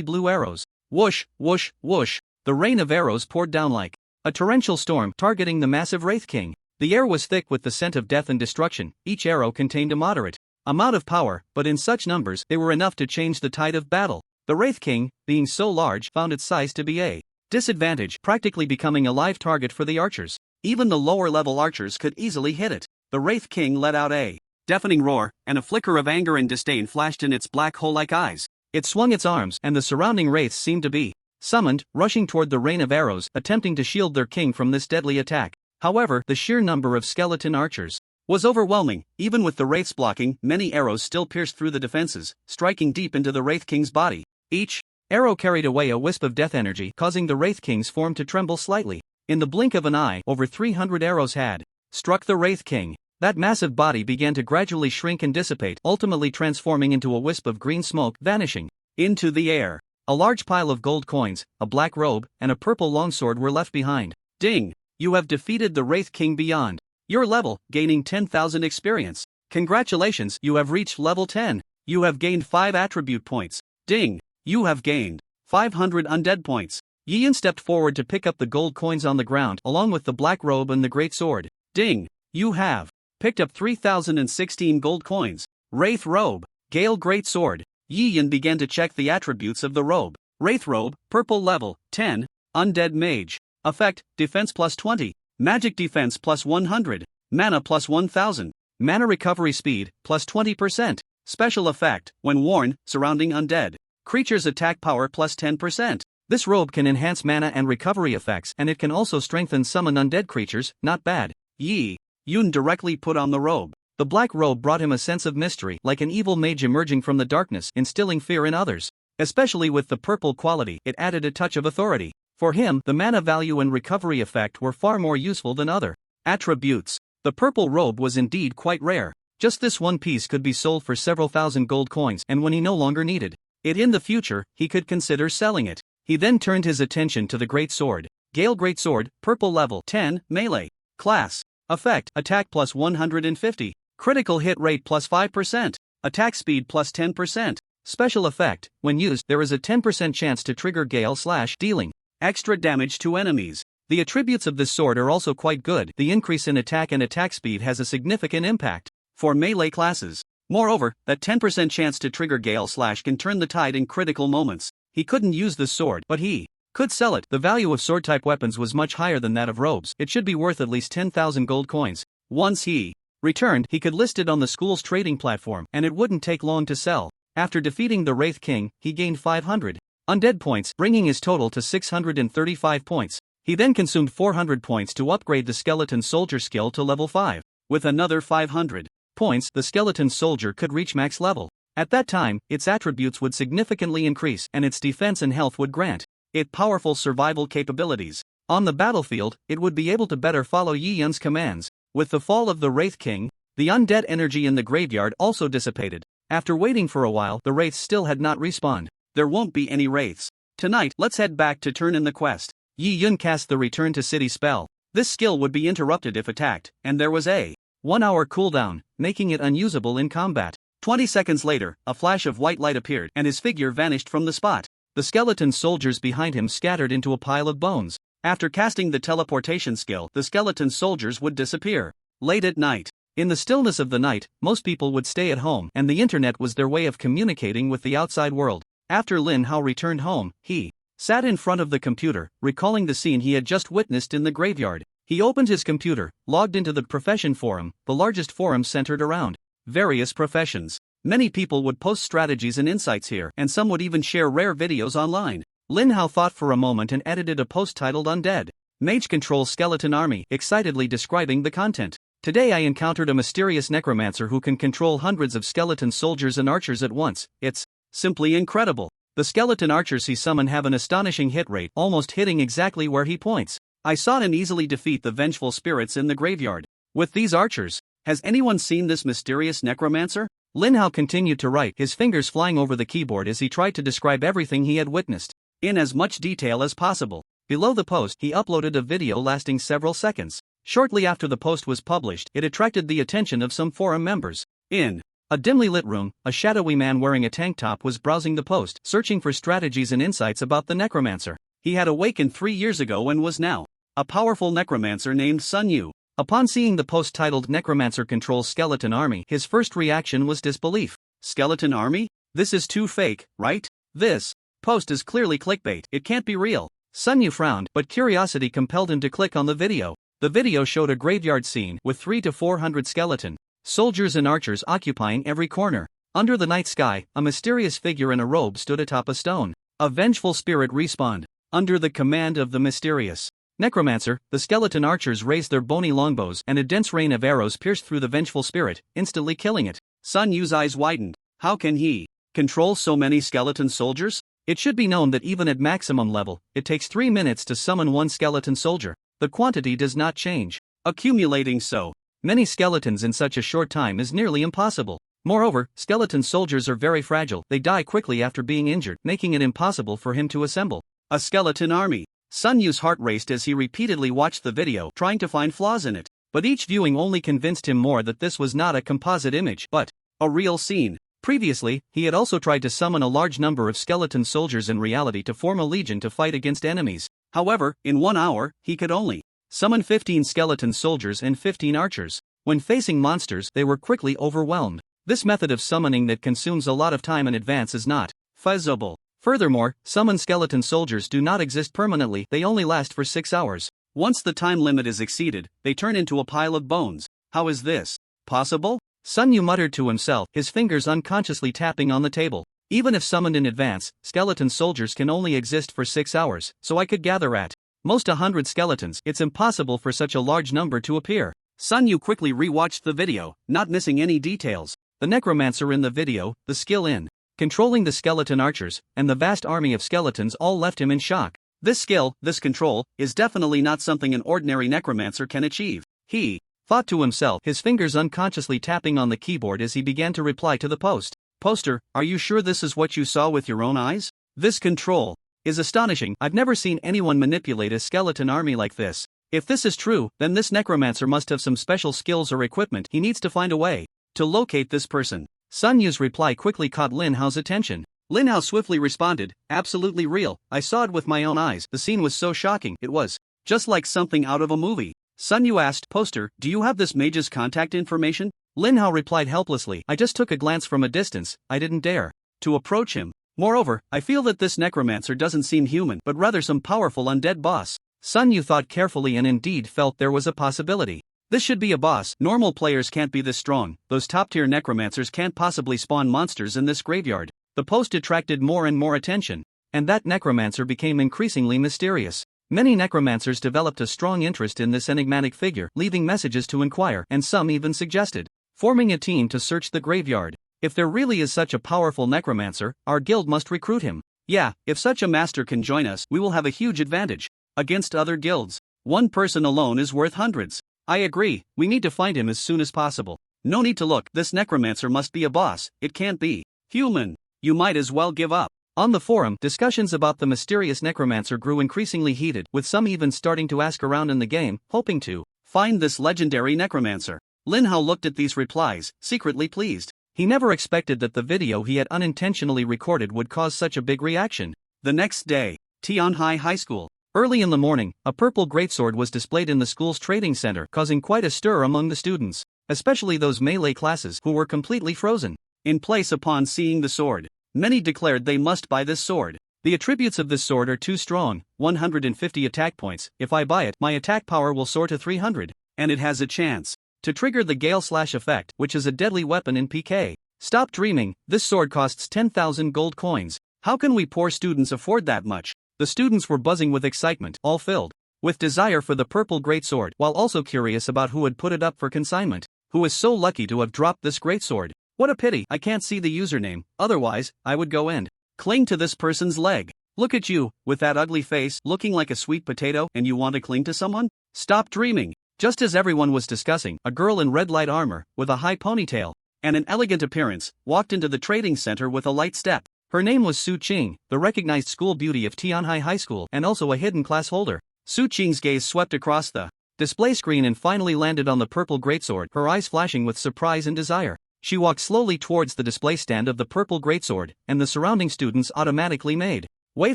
S1: blue arrows. Whoosh, whoosh, whoosh. The rain of arrows poured down like a torrential storm, targeting the massive Wraith King. The air was thick with the scent of death and destruction. Each arrow contained a moderate amount of power, but in such numbers, they were enough to change the tide of battle. The Wraith King, being so large, found its size to be a disadvantage, practically becoming a live target for the archers. Even the lower-level archers could easily hit it. The Wraith King let out a deafening roar, and a flicker of anger and disdain flashed in its black hole-like eyes. It swung its arms, and the surrounding wraiths seemed to be summoned, rushing toward the rain of arrows, attempting to shield their king from this deadly attack. However, the sheer number of skeleton archers was overwhelming. Even with the wraiths blocking, many arrows still pierced through the defenses, striking deep into the Wraith King's body. Each arrow carried away a wisp of death energy, causing the Wraith King's form to tremble slightly. In the blink of an eye, over 300 arrows had struck the Wraith King. That massive body began to gradually shrink and dissipate, ultimately transforming into a wisp of green smoke, vanishing into the air. A large pile of gold coins, a black robe, and a purple longsword were left behind. Ding! You have defeated the Wraith King beyond your level, gaining 10,000 experience. Congratulations, you have reached level 10. You have gained 5 attribute points. Ding! You have gained 500 undead points. Yi Yun stepped forward to pick up the gold coins on the ground, along with the black robe and the great sword. Ding! You have picked up 3,016 gold coins. Wraith robe, Gale great sword. Yi Yun began to check the attributes of the robe. Wraith robe, purple level 10, undead mage. Effect, defense plus 20, magic defense plus 100, mana plus 1000, mana recovery speed plus 20%. Special effect, when worn, surrounding undead creatures attack power plus 10%. This robe can enhance mana and recovery effects, and it can also strengthen summon undead creatures. Not bad. Yi Yun directly put on the robe. The black robe brought him a sense of mystery, like an evil mage emerging from the darkness, instilling fear in others. Especially with the purple quality, it added a touch of authority. For him, the mana value and recovery effect were far more useful than other attributes. The purple robe was indeed quite rare. Just this one piece could be sold for several thousand gold coins, and when he no longer needed it in the future, he could consider selling it. He then turned his attention to the great sword. Gale Greatsword, purple level 10, melee. Class. Effect, attack plus 150. Critical hit rate plus 5%. Attack speed plus 10%. Special effect, when used, there is a 10% chance to trigger Gale/dealing extra damage to enemies. The attributes of this sword are also quite good. The increase in attack and attack speed has a significant impact for melee classes. Moreover, that 10% chance to trigger Gale/ can turn the tide in critical moments. He couldn't use the sword, but he could sell it. The value of sword-type weapons was much higher than that of robes. It should be worth at least 10,000 gold coins. Once he returned, he could list it on the school's trading platform, and it wouldn't take long to sell. After defeating the Wraith King, he gained 500 undead points, bringing his total to 635 points. He then consumed 400 points to upgrade the skeleton soldier skill to level 5. With another 500 points, the skeleton soldier could reach max level. At that time, its attributes would significantly increase, and its defense and health would grant it powerful survival capabilities. On the battlefield, it would be able to better follow Yi Yun's commands. With the fall of the Wraith King, the undead energy in the graveyard also dissipated. After waiting for a while, the wraiths still had not respawned. There won't be any wraiths tonight. Let's head back to turn in the quest. Yi Yun cast the Return to City spell. This skill would be interrupted if attacked, and there was a 1-hour cooldown, making it unusable in combat. 20 seconds later, a flash of white light appeared, and his figure vanished from the spot. The skeleton soldiers behind him scattered into a pile of bones. After casting the teleportation skill, the skeleton soldiers would disappear. Late at night. In the stillness of the night, most people would stay at home, and the internet was their way of communicating with the outside world. After Lin Hao returned home, he sat in front of the computer, recalling the scene he had just witnessed in the graveyard. He opened his computer, logged into the profession forum, the largest forum centered around various professions. Many people would post strategies and insights here, and some would even share rare videos online. Lin Hao thought for a moment and edited a post titled Undead Mage Controls Skeleton Army, excitedly describing the content. Today I encountered a mysterious necromancer who can control hundreds of skeleton soldiers and archers at once. It's simply incredible. The skeleton archers he summoned have an astonishing hit rate, almost hitting exactly where he points. I saw him easily defeat the vengeful spirits in the graveyard. With these archers, has anyone seen this mysterious necromancer? Lin Hao continued to write, his fingers flying over the keyboard as he tried to describe everything he had witnessed in as much detail as possible. Below the post, he uploaded a video lasting several seconds. Shortly after the post was published, it attracted the attention of some forum members. In a dimly lit room, a shadowy man wearing a tank top was browsing the post, searching for strategies and insights about the necromancer. He had awakened 3 years ago and was now a powerful necromancer named Sun Yu. Upon seeing the post titled Necromancer Controls Skeleton Army, his first reaction was disbelief. Skeleton Army? This is too fake, right? This post is clearly clickbait. It can't be real. Sun Yu frowned, but curiosity compelled him to click on the video. The video showed a graveyard scene with 300 to 400 skeleton soldiers and archers occupying every corner. Under the night sky, a mysterious figure in a robe stood atop a stone. A vengeful spirit respawned. Under the command of the mysterious necromancer, the skeleton archers raised their bony longbows, and a dense rain of arrows pierced through the vengeful spirit, instantly killing it. Sun Yu's eyes widened. How can he control so many skeleton soldiers? It should be known that even at maximum level, it takes 3 minutes to summon one skeleton soldier. The quantity does not change. Accumulating so many skeletons in such a short time is nearly impossible. Moreover, skeleton soldiers are very fragile. They die quickly after being injured, making it impossible for him to assemble a skeleton army. Sun Yu's heart raced as he repeatedly watched the video, trying to find flaws in it. But each viewing only convinced him more that this was not a composite image, but a real scene. Previously, he had also tried to summon a large number of skeleton soldiers in reality to form a legion to fight against enemies. However, in 1 hour, he could only summon 15 skeleton soldiers and 15 archers. When facing monsters, they were quickly overwhelmed. This method of summoning that consumes a lot of time in advance is not feasible. Furthermore, summoned skeleton soldiers do not exist permanently, they only last for 6 hours. Once the time limit is exceeded, they turn into a pile of bones. How is this possible? Sun Yu muttered to himself, his fingers unconsciously tapping on the table. Even if summoned in advance, skeleton soldiers can only exist for 6 hours, so I could gather at most 100 skeletons. It's impossible for such a large number to appear. Sun Yu quickly rewatched the video, not missing any details. The necromancer in the video, the skill in controlling the skeleton archers, and the vast army of skeletons all left him in shock. This skill, this control, is definitely not something an ordinary necromancer can achieve. He thought to himself, his fingers unconsciously tapping on the keyboard as he began to reply to the poster, are you sure this is what you saw with your own eyes? This control is astonishing. I've never seen anyone manipulate a skeleton army like this. If this is true, then this necromancer must have some special skills or equipment. He needs to find a way to locate this person. Sun Yu's reply quickly caught Lin Hao's attention. Lin Hao swiftly responded, absolutely real, I saw it with my own eyes. The scene was so shocking, it was just like something out of a movie. Sun Yu asked, poster, do you have this mage's contact information? Lin Hao replied helplessly, I just took a glance from a distance, I didn't dare to approach him. Moreover, I feel that this necromancer doesn't seem human but rather some powerful undead boss. Sun Yu thought carefully and indeed felt there was a possibility. This should be a boss. Normal players can't be this strong. Those top-tier necromancers can't possibly spawn monsters in this graveyard. The post attracted more and more attention, and that necromancer became increasingly mysterious. Many necromancers developed a strong interest in this enigmatic figure, leaving messages to inquire, and some even suggested forming a team to search the graveyard. If there really is such a powerful necromancer, our guild must recruit him. Yeah, if such a master can join us, we will have a huge advantage against other guilds. One person alone is worth hundreds. I agree, we need to find him as soon as possible. No need to look, this necromancer must be a boss, it can't be human. You might as well give up. On the forum, discussions about the mysterious necromancer grew increasingly heated, with some even starting to ask around in the game, hoping to find this legendary necromancer. Lin Hao looked at these replies, secretly pleased. He never expected that the video he had unintentionally recorded would cause such a big reaction. The next day, Tianhai High School. Early in the morning, a purple greatsword was displayed in the school's trading center, causing quite a stir among the students, especially those melee classes who were completely frozen in place upon seeing the sword. Many declared they must buy this sword. The attributes of this sword are too strong, 150 attack points, if I buy it, my attack power will soar to 300, and it has a chance to trigger the Gale Slash effect, which is a deadly weapon in PK. Stop dreaming, this sword costs 10,000 gold coins. How can we poor students afford that much? The students were buzzing with excitement, all filled with desire for the purple greatsword, while also curious about who had put it up for consignment. Who is so lucky to have dropped this greatsword? What a pity, I can't see the username, otherwise, I would go and cling to this person's leg. Look at you, with that ugly face, looking like a sweet potato, and you want to cling to someone? Stop dreaming. Just as everyone was discussing, a girl in red light armor, with a high ponytail and an elegant appearance, walked into the trading center with a light step. Her name was Su Qing, the recognized school beauty of Tianhai High School and also a hidden class holder. Su Qing's gaze swept across the display screen and finally landed on the purple greatsword, her eyes flashing with surprise and desire. She walked slowly towards the display stand of the purple greatsword, and the surrounding students automatically made way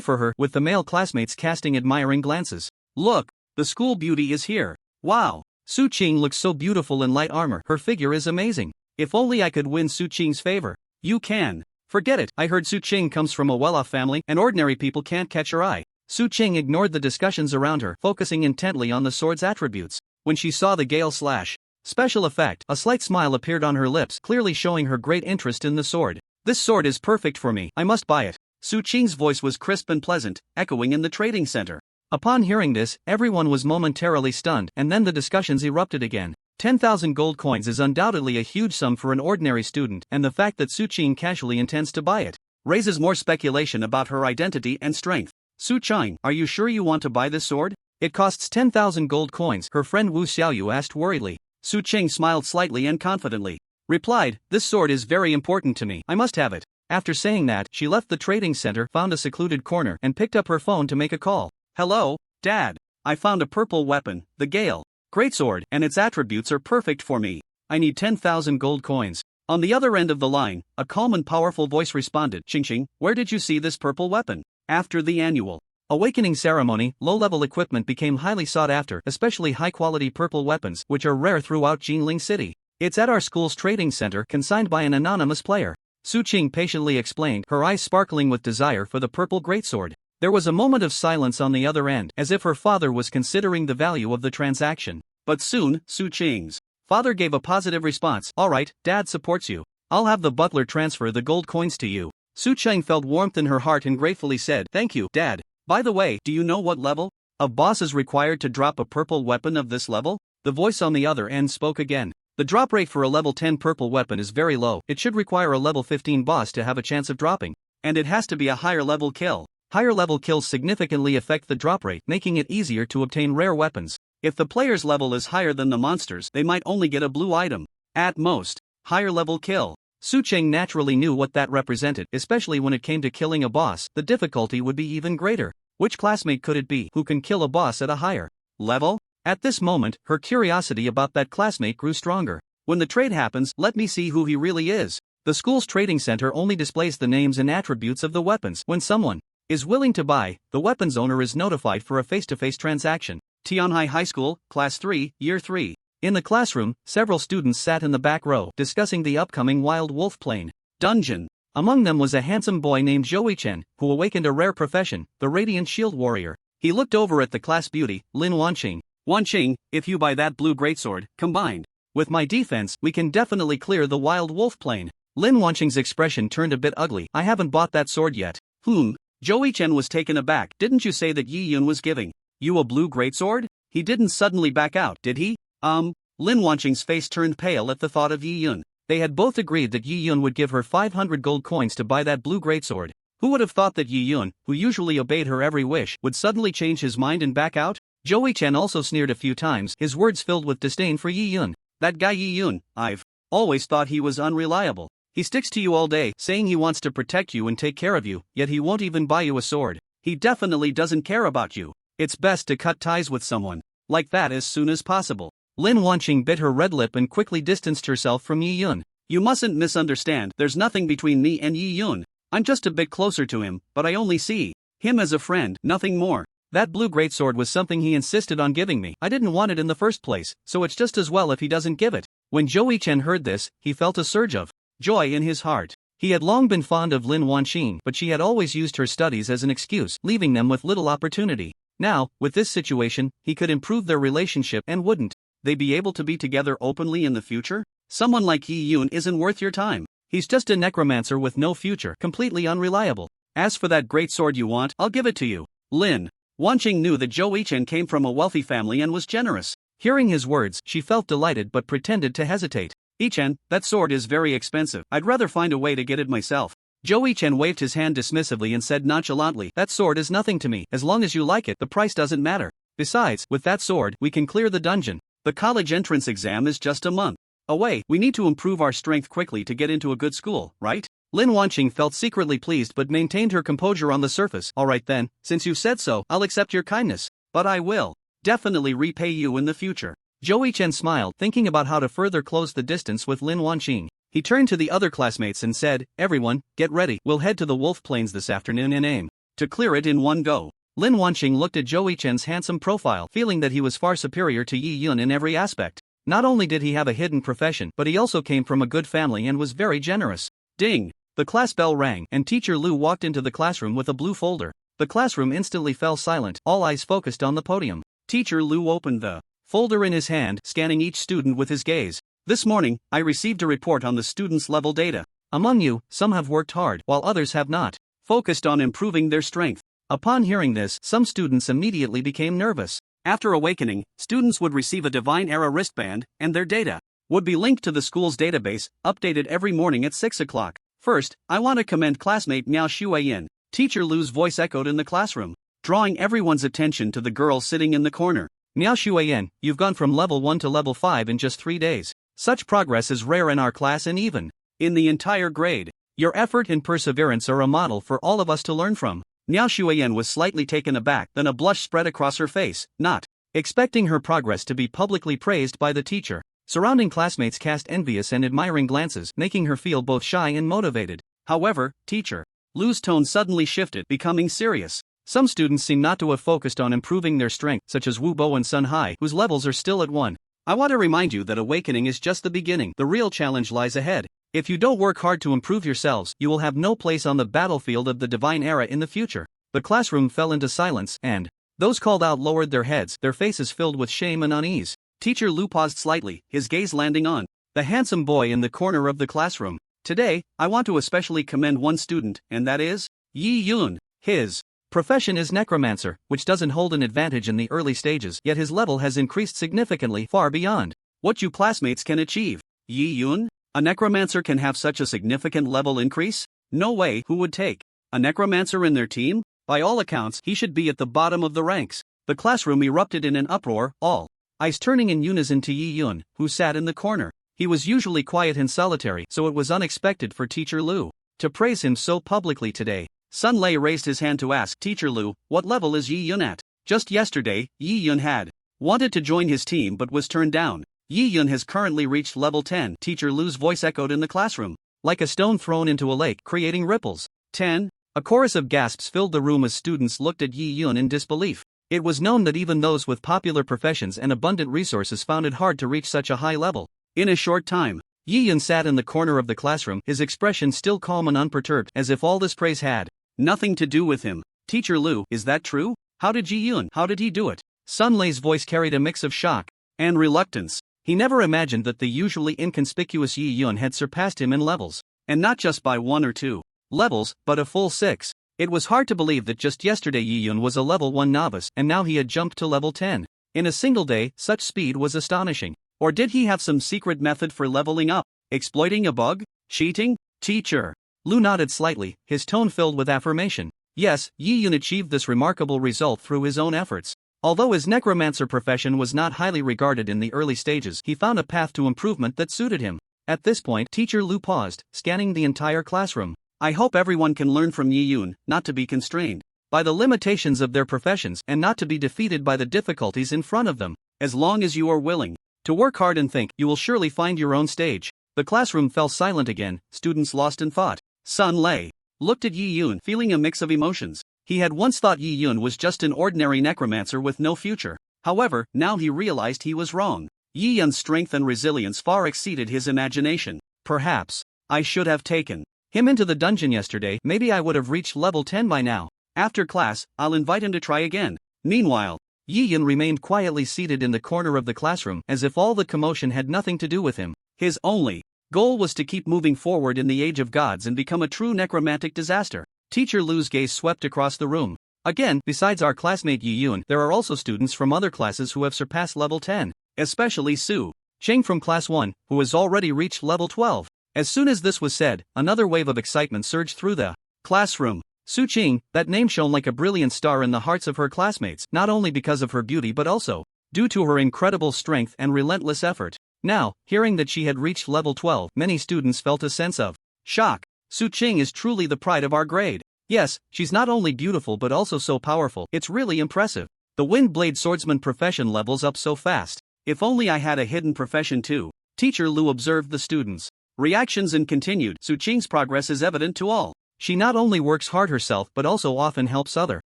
S1: for her, with the male classmates casting admiring glances. Look, the school beauty is here. Wow, Su Qing looks so beautiful in light armor, her figure is amazing. If only I could win Su Qing's favor. You can. Forget it, I heard Su Qing comes from a well-off family and ordinary people can't catch her eye. Su Qing ignored the discussions around her, focusing intently on the sword's attributes. When she saw the Gale Slash special effect, a slight smile appeared on her lips, clearly showing her great interest in the sword. This sword is perfect for me, I must buy it. Su Qing's voice was crisp and pleasant, echoing in the trading center. Upon hearing this, everyone was momentarily stunned, and then the discussions erupted again. 10,000 gold coins is undoubtedly a huge sum for an ordinary student, and the fact that Su Qing casually intends to buy it raises more speculation about her identity and strength. Su Qing, are you sure you want to buy this sword? It costs 10,000 gold coins, her friend Wu Xiaoyu asked worriedly. Su Qing smiled slightly and confidently replied, this sword is very important to me, I must have it. After saying that, she left the trading center, found a secluded corner, and picked up her phone to make a call. Hello, Dad. I found a purple weapon, the Gale Greatsword, and its attributes are perfect for me. I need 10,000 gold coins. On the other end of the line, a calm and powerful voice responded, Qing, where did you see this purple weapon? After the annual awakening ceremony, low-level equipment became highly sought after, especially high-quality purple weapons, which are rare throughout Jinling City. It's at our school's trading center, consigned by an anonymous player. Su Qing patiently explained, her eyes sparkling with desire for the purple greatsword. There was a moment of silence on the other end, as if her father was considering the value of the transaction. But soon, Su Qing's father gave a positive response. Alright, Dad supports you. I'll have the butler transfer the gold coins to you. Su Qing felt warmth in her heart and gratefully said, thank you, Dad. By the way, do you know what level of boss is required to drop a purple weapon of this level? The The voice on the other end spoke again. The drop rate for a level 10 purple weapon is very low. It should require a level 15 boss to have a chance of dropping. And it has to be a higher level kill. Higher level kills significantly affect the drop rate, making it easier to obtain rare weapons. If the player's level is higher than the monsters, they might only get a blue item. At most, higher level kill. Su Cheng naturally knew what that represented, especially when it came to killing a boss. The difficulty would be even greater. Which classmate could it be who can kill a boss at a higher level? At this moment, her curiosity about that classmate grew stronger. When the trade happens, let me see who he really is. The school's trading center only displays the names and attributes of the weapons. When someone is willing to buy, the weapon's owner is notified for a face-to-face transaction. Tianhai High School, Class 3, Year 3. In the classroom, several students sat in the back row, discussing the upcoming Wild Wolf Plain dungeon. Among them was a handsome boy named Zhou Chen, who awakened a rare profession, the Radiant Shield Warrior. He looked over at the class beauty, Lin Wanqing. Wanqing, if you buy that blue greatsword, combined with my defense, we can definitely clear the Wild Wolf Plain. Lin Wanqing's expression turned a bit ugly. I haven't bought that sword yet. Zhou Chen was taken aback. Didn't you say that Yi Yun was giving you a blue greatsword? He didn't suddenly back out, did he? Lin Wanqing's face turned pale at the thought of Yi Yun. They had both agreed that Yi Yun would give her 500 gold coins to buy that blue greatsword. Who would have thought that Yi Yun, who usually obeyed her every wish, would suddenly change his mind and back out? Zhou Chen also sneered a few times, his words filled with disdain for Yi Yun. That guy Yi Yun, I've always thought he was unreliable. He sticks to you all day, saying he wants to protect you and take care of you, yet he won't even buy you a sword. He definitely doesn't care about you. It's best to cut ties with someone like that as soon as possible. Lin Wanqing bit her red lip and quickly distanced herself from Yi Yun. You mustn't misunderstand, there's nothing between me and Yi Yun. I'm just a bit closer to him, but I only see him as a friend, nothing more. That blue greatsword was something he insisted on giving me. I didn't want it in the first place, so it's just as well if he doesn't give it. When Zhou Chen heard this, he felt a surge of joy in his heart. He had long been fond of Lin Wanqing, but she had always used her studies as an excuse, leaving them with little opportunity. Now, with this situation, he could improve their relationship, and wouldn't they be able to be together openly in the future? Someone like Yi Yun isn't worth your time. He's just a necromancer with no future, completely unreliable. As for that great sword you want, I'll give it to you. Lin Wanqing knew that Zhou Chen came from a wealthy family and was generous. Hearing his words, she felt delighted but pretended to hesitate. Chen, that sword is very expensive. I'd rather find a way to get it myself. Zhou Chen waved his hand dismissively and said nonchalantly, that sword is nothing to me. As long as you like it, the price doesn't matter. Besides, with that sword, we can clear the dungeon. The college entrance exam is just a month away. We need to improve our strength quickly to get into a good school, right? Lin Wanqing felt secretly pleased but maintained her composure on the surface. Alright then, since you've said so, I'll accept your kindness. But I will definitely repay you in the future. Zhou Chen smiled, thinking about how to further close the distance with Lin Wanqing. He turned to the other classmates and said, everyone, get ready. We'll head to the Wolf Plains this afternoon and aim to clear it in one go. Lin Wanqing looked at Zhou Chen's handsome profile, feeling that he was far superior to Yi Yun in every aspect. Not only did he have a hidden profession, but he also came from a good family and was very generous. Ding! The class bell rang, and Teacher Lu walked into the classroom with a blue folder. The classroom instantly fell silent, all eyes focused on the podium. Teacher Lu opened the folder in his hand, scanning each student with his gaze. This morning, I received a report on the students' level data. Among you, some have worked hard, while others have not focused on improving their strength. Upon hearing this, some students immediately became nervous. After awakening, students would receive a Divine Era wristband, and their data would be linked to the school's database, updated every morning at 6 o'clock. First, I want to commend classmate Miao Shuiyin. Teacher Lu's voice echoed in the classroom, drawing everyone's attention to the girl sitting in the corner. Miao Shuiyin, you've gone from level 1 to level 5 in just 3 days. Such progress is rare in our class and even in the entire grade. Your effort and perseverance are a model for all of us to learn from. Miao Shuiyin was slightly taken aback, then a blush spread across her face, not expecting her progress to be publicly praised by the teacher. Surrounding classmates cast envious and admiring glances, making her feel both shy and motivated. However, Teacher Lu's tone suddenly shifted, becoming serious. Some students seem not to have focused on improving their strength, such as Wu Bo and Sun Hai, whose levels are still at 1. I want to remind you that awakening is just the beginning. The real challenge lies ahead. If you don't work hard to improve yourselves, you will have no place on the battlefield of the Divine Era in the future. The classroom fell into silence, and those called out lowered their heads, their faces filled with shame and unease. Teacher Lu paused slightly, his gaze landing on the handsome boy in the corner of the classroom. Today, I want to especially commend one student, and that is Yi Yun. His Profession is necromancer, which doesn't hold an advantage in the early stages, yet his level has increased significantly far beyond what you classmates can achieve. Yi Yun? A necromancer can have such a significant level increase? No way. Who would take a necromancer in their team? By all accounts, he should be at the bottom of the ranks. The classroom erupted in an uproar, all eyes turning in unison to Yi Yun, who sat in the corner. He was usually quiet and solitary, so it was unexpected for Teacher Lu to praise him so publicly today. Sun Lei raised his hand to ask Teacher Lu, what level is Yi Yun at? Just yesterday, Yi Yun had wanted to join his team but was turned down. Yi Yun has currently reached level 10. Teacher Lu's voice echoed in the classroom, like a stone thrown into a lake, creating ripples. 10? A chorus of gasps filled the room as students looked at Yi Yun in disbelief. It was known that even those with popular professions and abundant resources found it hard to reach such a high level. In a short time, Yi Yun sat in the corner of the classroom, his expression still calm and unperturbed, as if all this praise had nothing to do with him. Teacher Lu, is that true? How did Yi Yun? How did he do it? Sun Lei's voice carried a mix of shock and reluctance. He never imagined that the usually inconspicuous Yi Yun had surpassed him in levels, and not just by 1 or 2 levels, but a full 6. It was hard to believe that just yesterday Yi Yun was a level 1 novice and now he had jumped to level 10. In a single day, such speed was astonishing. Or did he have some secret method for leveling up? Exploiting a bug? Cheating? Teacher Lu nodded slightly, his tone filled with affirmation. Yes, Yi Yun achieved this remarkable result through his own efforts. Although his necromancer profession was not highly regarded in the early stages, he found a path to improvement that suited him. At this point, Teacher Lu paused, scanning the entire classroom. I hope everyone can learn from Yi Yun, not to be constrained by the limitations of their professions and not to be defeated by the difficulties in front of them. As long as you are willing to work hard and think, you will surely find your own stage. The classroom fell silent again, students lost in thought. Sun Lei looked at Yi Yun, feeling a mix of emotions. He had once thought Yi Yun was just an ordinary necromancer with no future. However, now he realized he was wrong. Yi Yun's strength and resilience far exceeded his imagination. Perhaps I should have taken him into the dungeon yesterday. Maybe I would have reached level 10 by now. After class, I'll invite him to try again. Meanwhile, Yi Yun remained quietly seated in the corner of the classroom, as if all the commotion had nothing to do with him. His only goal was to keep moving forward in the age of gods and become a true necromantic disaster. Teacher Lu's gaze swept across the room. Again, besides our classmate Yi Yun, there are also students from other classes who have surpassed level 10, especially Su Cheng from class 1, who has already reached level 12. As soon as this was said, another wave of excitement surged through the classroom. Su Cheng, that name shone like a brilliant star in the hearts of her classmates, not only because of her beauty but also due to her incredible strength and relentless effort. Now, hearing that she had reached level 12, many students felt a sense of shock. Su Cheng is truly the pride of our grade. Yes, she's not only beautiful but also so powerful, it's really impressive. The Wind Blade Swordsman profession levels up so fast. If only I had a hidden profession too. Teacher Lu observed the students' reactions and continued. Su Cheng's progress is evident to all. She not only works hard herself but also often helps other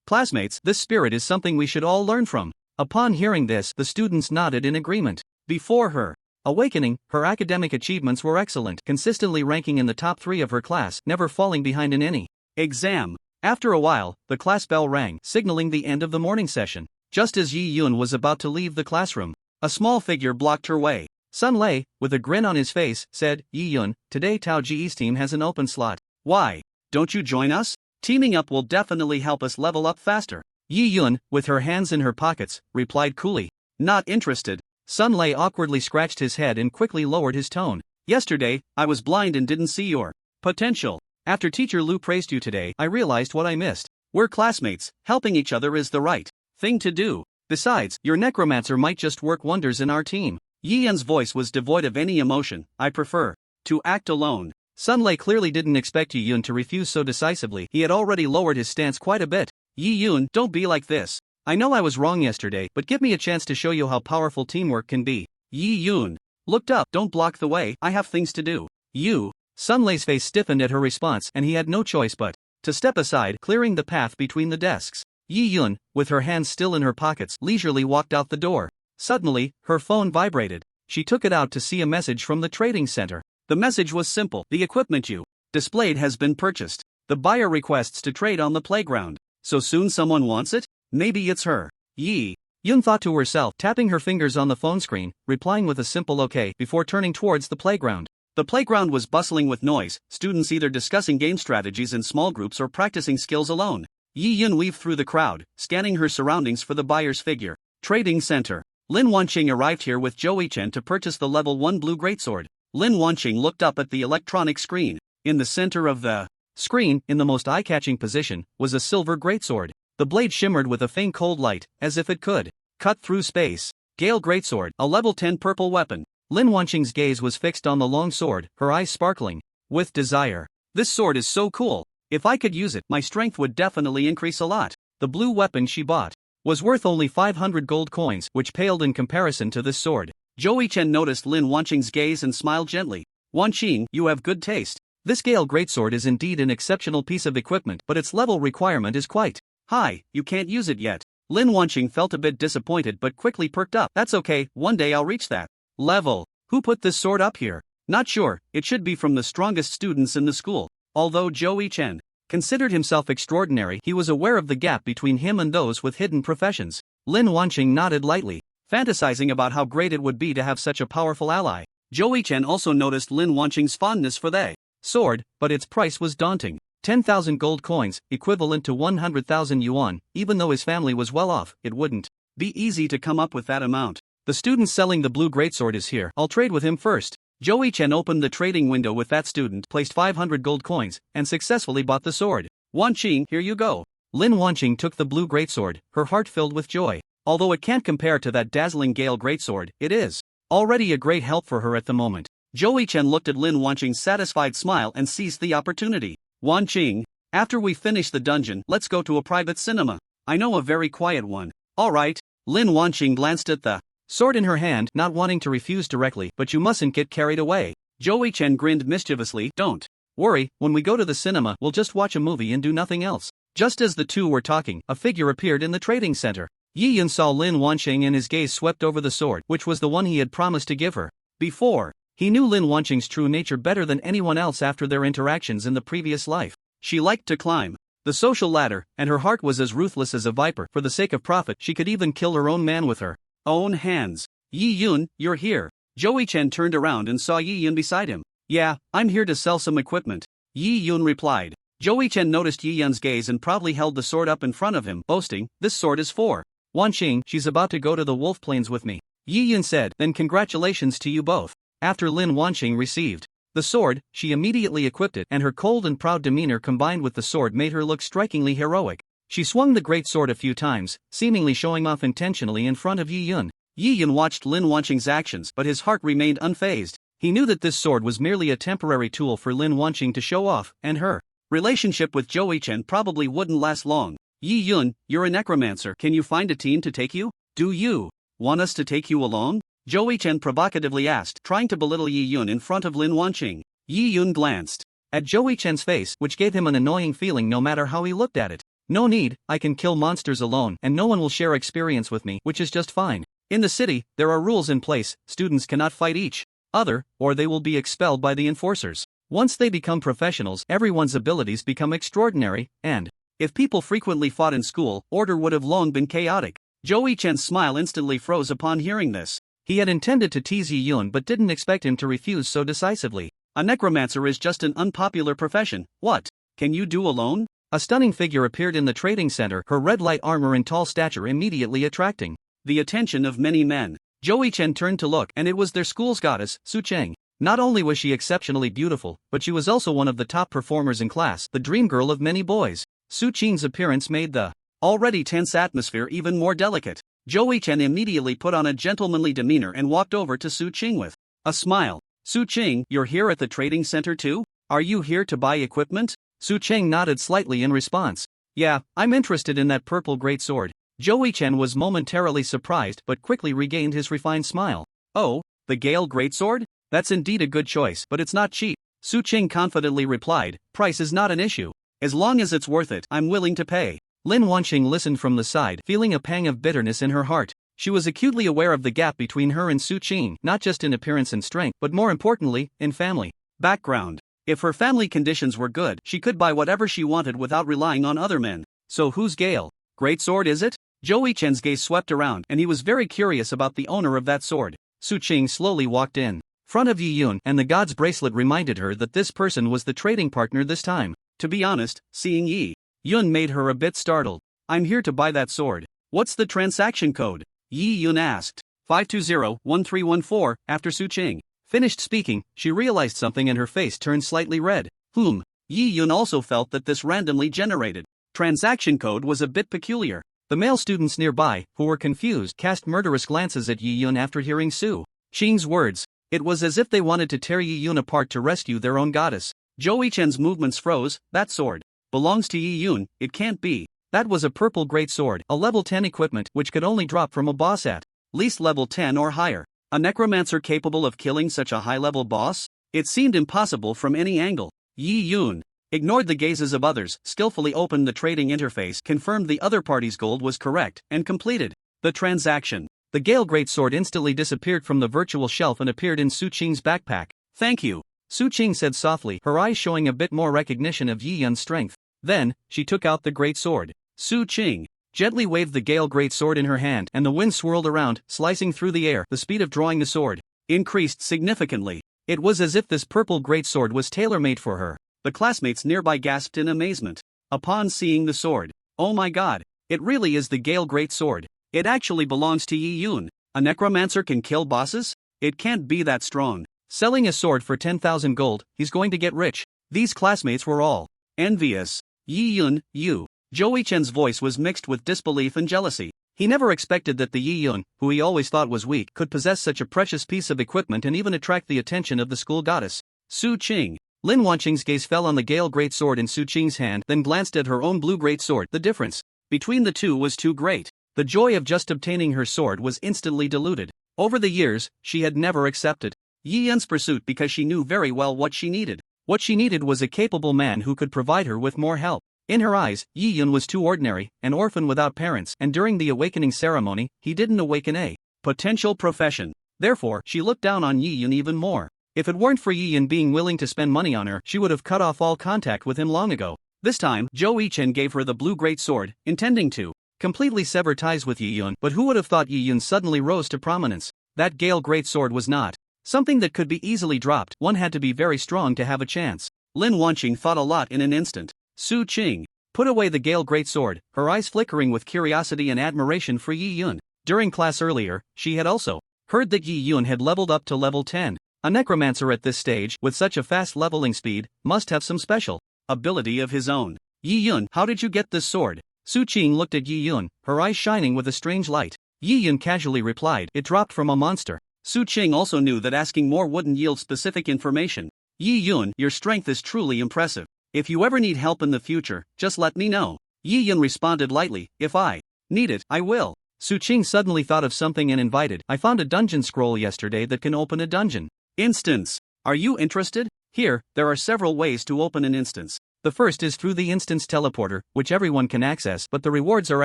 S1: classmates. This spirit is something we should all learn from. Upon hearing this, the students nodded in agreement. Before her awakening, her academic achievements were excellent, consistently ranking in the top 3 of her class, never falling behind in any exam. After a while, the class bell rang, signaling the end of the morning session. Just as Yi Yun was about to leave the classroom, a small figure blocked her way. Sun Lei, with a grin on his face, said, Yi Yun, today Tao Ji's team has an open slot. Why don't you join us? Teaming up will definitely help us level up faster. Yi Yun, with her hands in her pockets, replied coolly. Not interested. Sun Lei awkwardly scratched his head and quickly lowered his tone. Yesterday, I was blind and didn't see your potential. After Teacher Lu praised you today, I realized what I missed. We're classmates, helping each other is the right thing to do. Besides, your necromancer might just work wonders in our team. Yi Yun's voice was devoid of any emotion. I prefer to act alone. Sun Lei clearly didn't expect Yi Yun to refuse so decisively. He had already lowered his stance quite a bit. Yi Yun, don't be like this. I know I was wrong yesterday, but give me a chance to show you how powerful teamwork can be. Yi Yun looked up. Don't block the way, I have things to do. You. Sun Lei's face stiffened at her response and he had no choice but to step aside, clearing the path between the desks. Yi Yun, with her hands still in her pockets, leisurely walked out the door. Suddenly, her phone vibrated. She took it out to see a message from the trading center. The message was simple. The equipment you displayed has been purchased. The buyer requests to trade on the playground. So soon someone wants it? Maybe it's her. Yi Yun thought to herself, tapping her fingers on the phone screen, replying with a simple okay before turning towards the playground. The playground was bustling with noise, students either discussing game strategies in small groups or practicing skills alone. Yi Yun weaved through the crowd, scanning her surroundings for the buyer's figure. Trading Center. Lin Wanqing arrived here with Zhou Chen to purchase the level 1 blue greatsword. Lin Wanqing looked up at the electronic screen. In the center of the screen, in the most eye-catching position, was a silver greatsword. The blade shimmered with a faint cold light, as if it could cut through space. Gale Greatsword, a level 10 purple weapon. Lin Wanqing's gaze was fixed on the long sword, her eyes sparkling with desire. This sword is so cool. If I could use it, my strength would definitely increase a lot. The blue weapon she bought was worth only 500 gold coins, which paled in comparison to this sword. Zhou Chen noticed Lin Wanqing's gaze and smiled gently. Wanqing, you have good taste. This Gale Greatsword is indeed an exceptional piece of equipment, but its level requirement is quite high. You can't use it yet. Lin Wanqing felt a bit disappointed but quickly perked up. That's okay, one day I'll reach that level. Who put this sword up here? Not sure, it should be from the strongest students in the school. Although Zhou Chen considered himself extraordinary, he was aware of the gap between him and those with hidden professions. Lin Wanqing nodded lightly, fantasizing about how great it would be to have such a powerful ally. Zhou Chen also noticed Lin Wanqing's fondness for the sword, but its price was daunting. 10,000 gold coins, equivalent to 100,000 yuan. Even though his family was well off, it wouldn't be easy to come up with that amount. The student selling the blue greatsword is here. I'll trade with him first. Zhou Chen opened the trading window with that student, placed 500 gold coins, and successfully bought the sword. Wanqing, here you go. Lin Wanqing took the blue greatsword, her heart filled with joy. Although it can't compare to that dazzling Gale greatsword, it is already a great help for her at the moment. Zhou Chen looked at Lin Wanqing's satisfied smile and seized the opportunity. Wanqing, after we finish the dungeon, let's go to a private cinema. I know a very quiet one. Alright. Lin Wanqing glanced at the sword in her hand, not wanting to refuse directly, but you mustn't get carried away. Zhou Chen grinned mischievously. Don't worry, when we go to the cinema, we'll just watch a movie and do nothing else. Just as the two were talking, a figure appeared in the trading center. Yi Yun saw Lin Wanqing and his gaze swept over the sword, which was the one he had promised to give her. Before, he knew Lin Wanqing's true nature better than anyone else after their interactions in the previous life. She liked to climb the social ladder, and her heart was as ruthless as a viper. For the sake of profit, she could even kill her own man with her own hands. Yi Yun, you're here. Zhou Chen turned around and saw Yi Yun beside him. Yeah, I'm here to sell some equipment. Yi Yun replied. Zhou Chen noticed Yi Yun's gaze and proudly held the sword up in front of him, boasting, this sword is for Wanqing. She's about to go to the Wolf Plains with me. Yi Yun said, then congratulations to you both. After Lin Wanqing received the sword, she immediately equipped it, and her cold and proud demeanor combined with the sword made her look strikingly heroic. She swung the great sword a few times, seemingly showing off intentionally in front of Yi Yun. Yi Yun watched Lin Wanqing's actions, but his heart remained unfazed. He knew that this sword was merely a temporary tool for Lin Wanqing to show off, and her relationship with Zhou Chen probably wouldn't last long. Yi Yun, you're a necromancer. Can you find a team to take you? Do you want us to take you along? Zhou Chen provocatively asked, trying to belittle Yi Yun in front of Lin Wanqing. Yi Yun glanced at Zhou Chen's face, which gave him an annoying feeling no matter how he looked at it. No need, I can kill monsters alone, and no one will share experience with me, which is just fine. In the city, there are rules in place. Students cannot fight each other, or they will be expelled by the enforcers. Once they become professionals, everyone's abilities become extraordinary, and if people frequently fought in school, order would have long been chaotic. Zhou Chen's smile instantly froze upon hearing this. He had intended to tease Yi Yun but didn't expect him to refuse so decisively. A necromancer is just an unpopular profession. What can you do alone? A stunning figure appeared in the trading center, her red light armor and tall stature immediately attracting the attention of many men. Zhou Chen turned to look, and it was their school's goddess, Su Cheng. Not only was she exceptionally beautiful, but she was also one of the top performers in class, the dream girl of many boys. Su Cheng's appearance made the already tense atmosphere even more delicate. Zhou Chen immediately put on a gentlemanly demeanor and walked over to Su Cheng with a smile. Su Cheng, you're here at the trading center too? Are you here to buy equipment? Su Cheng nodded slightly in response. Yeah, I'm interested in that purple great sword. Zhou Chen was momentarily surprised but quickly regained his refined smile. Oh, the Gale greatsword? That's indeed a good choice, but it's not cheap. Su Cheng confidently replied, price is not an issue. As long as it's worth it, I'm willing to pay. Lin Wanqing listened from the side, feeling a pang of bitterness in her heart. She was acutely aware of the gap between her and Su Cheng, not just in appearance and strength, but more importantly, in family background. If her family conditions were good, she could buy whatever she wanted without relying on other men. So whose Gale greatsword is it? Zhou Chen's gaze swept around, and he was very curious about the owner of that sword. Su Cheng slowly walked in front of Yi Yun, and the god's bracelet reminded her that this person was the trading partner this time. To be honest, seeing Yi Yun made her a bit startled. I'm here to buy that sword. What's the transaction code? Yi Yun asked. 520-1314, after Su Qing finished speaking, she realized something and her face turned slightly red. Yi Yun also felt that this randomly generated transaction code was a bit peculiar. The male students nearby, who were confused, cast murderous glances at Yi Yun after hearing Su Qing's words. It was as if they wanted to tear Yi Yun apart to rescue their own goddess. Zhou Yichen's movements froze. That sword belongs to Yi Yun, it can't be. That was a purple great sword, a level 10 equipment which could only drop from a boss at least level 10 or higher. A necromancer capable of killing such a high-level boss? It seemed impossible from any angle. Yi Yun ignored the gazes of others, skillfully opened the trading interface, confirmed the other party's gold was correct, and completed the transaction. The Gale Greatsword instantly disappeared from the virtual shelf and appeared in Su Qing's backpack. Thank you, Su Qing said softly, her eyes showing a bit more recognition of Yi Yun's strength. Then, she took out the great sword. Su Qing gently waved the Gale Greatsword in her hand, and the wind swirled around, slicing through the air. The speed of drawing the sword increased significantly. It was as if this purple greatsword was tailor-made for her. The classmates nearby gasped in amazement upon seeing the sword. Oh my god, it really is the Gale Greatsword. It actually belongs to Yi Yun. A necromancer can kill bosses? It can't be that strong. Selling a sword for 10,000 gold, he's going to get rich. These classmates were all envious. Yi Yun, you. Zhou Yichen's voice was mixed with disbelief and jealousy. He never expected that the Yi Yun, who he always thought was weak, could possess such a precious piece of equipment and even attract the attention of the school goddess. Su Qing. Lin Wanqing's gaze fell on the Gale Greatsword in Su Qing's hand, then glanced at her own blue greatsword. The difference between the two was too great. The joy of just obtaining her sword was instantly diluted. Over the years, she had never accepted Yi Yun's pursuit because she knew very well what she needed. What she needed was a capable man who could provide her with more help. In her eyes, Yi Yun was too ordinary, an orphan without parents, and during the awakening ceremony, he didn't awaken a potential profession. Therefore, she looked down on Yi Yun even more. If it weren't for Yi Yun being willing to spend money on her, she would have cut off all contact with him long ago. This time, Zhou Yichen gave her the blue great sword, intending to completely sever ties with Yi Yun, but who would have thought Yi Yun suddenly rose to prominence? That Gale Greatsword was not something that could be easily dropped. One had to be very strong to have a chance. Lin Wanqing thought a lot in an instant. Su Qing put away the Gale Greatsword, her eyes flickering with curiosity and admiration for Yi Yun. During class earlier, she had also heard that Yi Yun had leveled up to level 10. A necromancer at this stage, with such a fast leveling speed, must have some special ability of his own. Yi Yun, how did you get this sword? Su Qing looked at Yi Yun, her eyes shining with a strange light. Yi Yun casually replied, it dropped from a monster. Su Qing also knew that asking more wouldn't yield specific information. Yi Yun, your strength is truly impressive. If you ever need help in the future, just let me know. Yi Yun responded lightly, if I need it, I will. Su Qing suddenly thought of something and invited, I found a dungeon scroll yesterday that can open a dungeon instance. Are you interested? Here, there are several ways to open an instance. The first is through the instance teleporter, which everyone can access, but the rewards are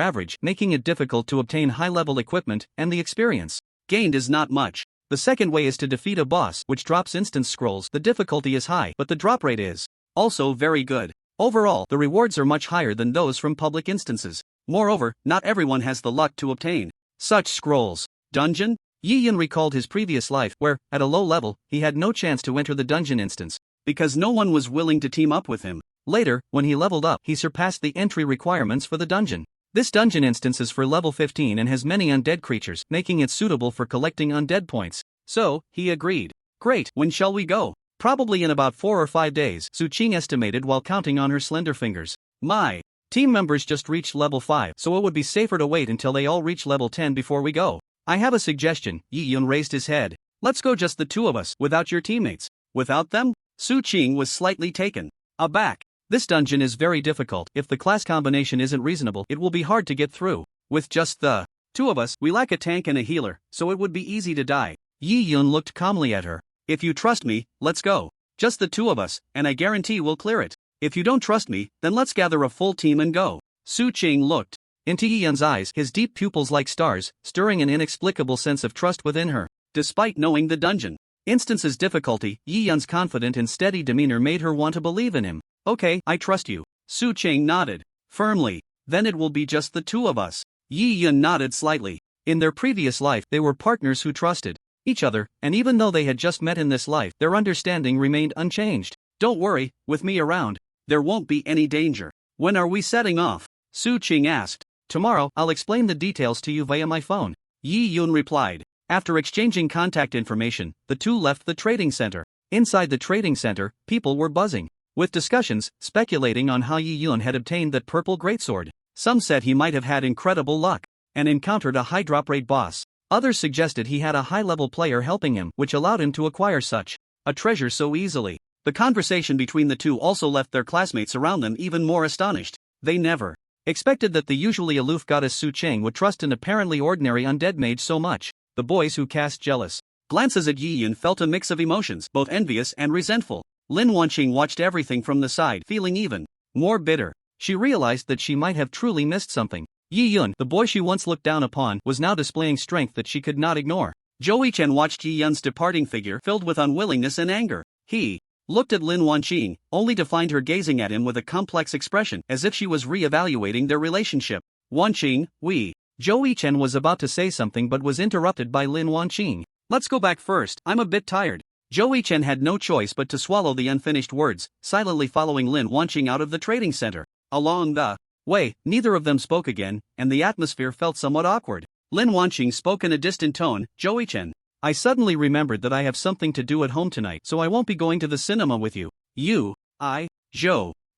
S1: average, making it difficult to obtain high-level equipment, and the experience gained is not much. The second way is to defeat a boss, which drops instance scrolls. The difficulty is high, but the drop rate is also very good. Overall, the rewards are much higher than those from public instances. Moreover, not everyone has the luck to obtain such scrolls. Dungeon? Yi Yun recalled his previous life, where, at a low level, he had no chance to enter the dungeon instance, because no one was willing to team up with him. Later, when he leveled up, he surpassed the entry requirements for the dungeon. This dungeon instance is for level 15 and has many undead creatures, making it suitable for collecting undead points. So, he agreed. Great, when shall we go? Probably in about 4 or 5 days, Su Qing estimated while counting on her slender fingers. My team members just reached level 5, so it would be safer to wait until they all reach level 10 before we go. I have a suggestion. Yi Yun raised his head. Let's go just the two of us, without your teammates. Without them? Su Qing was slightly taken aback. This dungeon is very difficult. If the class combination isn't reasonable, it will be hard to get through. With just the two of us, we lack a tank and a healer, so it would be easy to die. Yi Yun looked calmly at her. If you trust me, let's go. Just the two of us, and I guarantee we'll clear it. If you don't trust me, then let's gather a full team and go. Su Qing looked into Yi Yun's eyes, his deep pupils like stars, stirring an inexplicable sense of trust within her. Despite knowing the dungeon instance's difficulty, Yi Yun's confident and steady demeanor made her want to believe in him. Okay, I trust you. Su Qing nodded firmly. Then it will be just the two of us. Yi Yun nodded slightly. In their previous life, they were partners who trusted each other, and even though they had just met in this life, their understanding remained unchanged. Don't worry, with me around, there won't be any danger. When are we setting off? Su Qing asked. Tomorrow, I'll explain the details to you via my phone. Yi Yun replied. After exchanging contact information, the two left the trading center. Inside the trading center, people were buzzing with discussions, speculating on how Yi Yun had obtained that purple greatsword. Some said he might have had incredible luck and encountered a high drop rate boss. Others suggested he had a high-level player helping him, which allowed him to acquire such a treasure so easily. The conversation between the two also left their classmates around them even more astonished. They never expected that the usually aloof goddess Su Qing would trust an apparently ordinary undead mage so much. The boys who cast jealous glances at Yi Yun felt a mix of emotions, both envious and resentful. Lin Wanqing watched everything from the side, feeling even more bitter. She realized that she might have truly missed something. Yi Yun, the boy she once looked down upon, was now displaying strength that she could not ignore. Zhou Yichen watched Yi Yun's departing figure filled with unwillingness and anger. He looked at Lin Wanqing, only to find her gazing at him with a complex expression, as if she was re-evaluating their relationship. Wanqing, we. Zhou Yichen was about to say something but was interrupted by Lin Wanqing. Let's go back first, I'm a bit tired. Zhou Yichen had no choice but to swallow the unfinished words, silently following Lin Wanqing out of the trading center. Along the way, neither of them spoke again, and the atmosphere felt somewhat awkward. Lin Wanqing spoke in a distant tone. Zhou Yichen, I suddenly remembered that I have something to do at home tonight, so I won't be going to the cinema with you. Zhou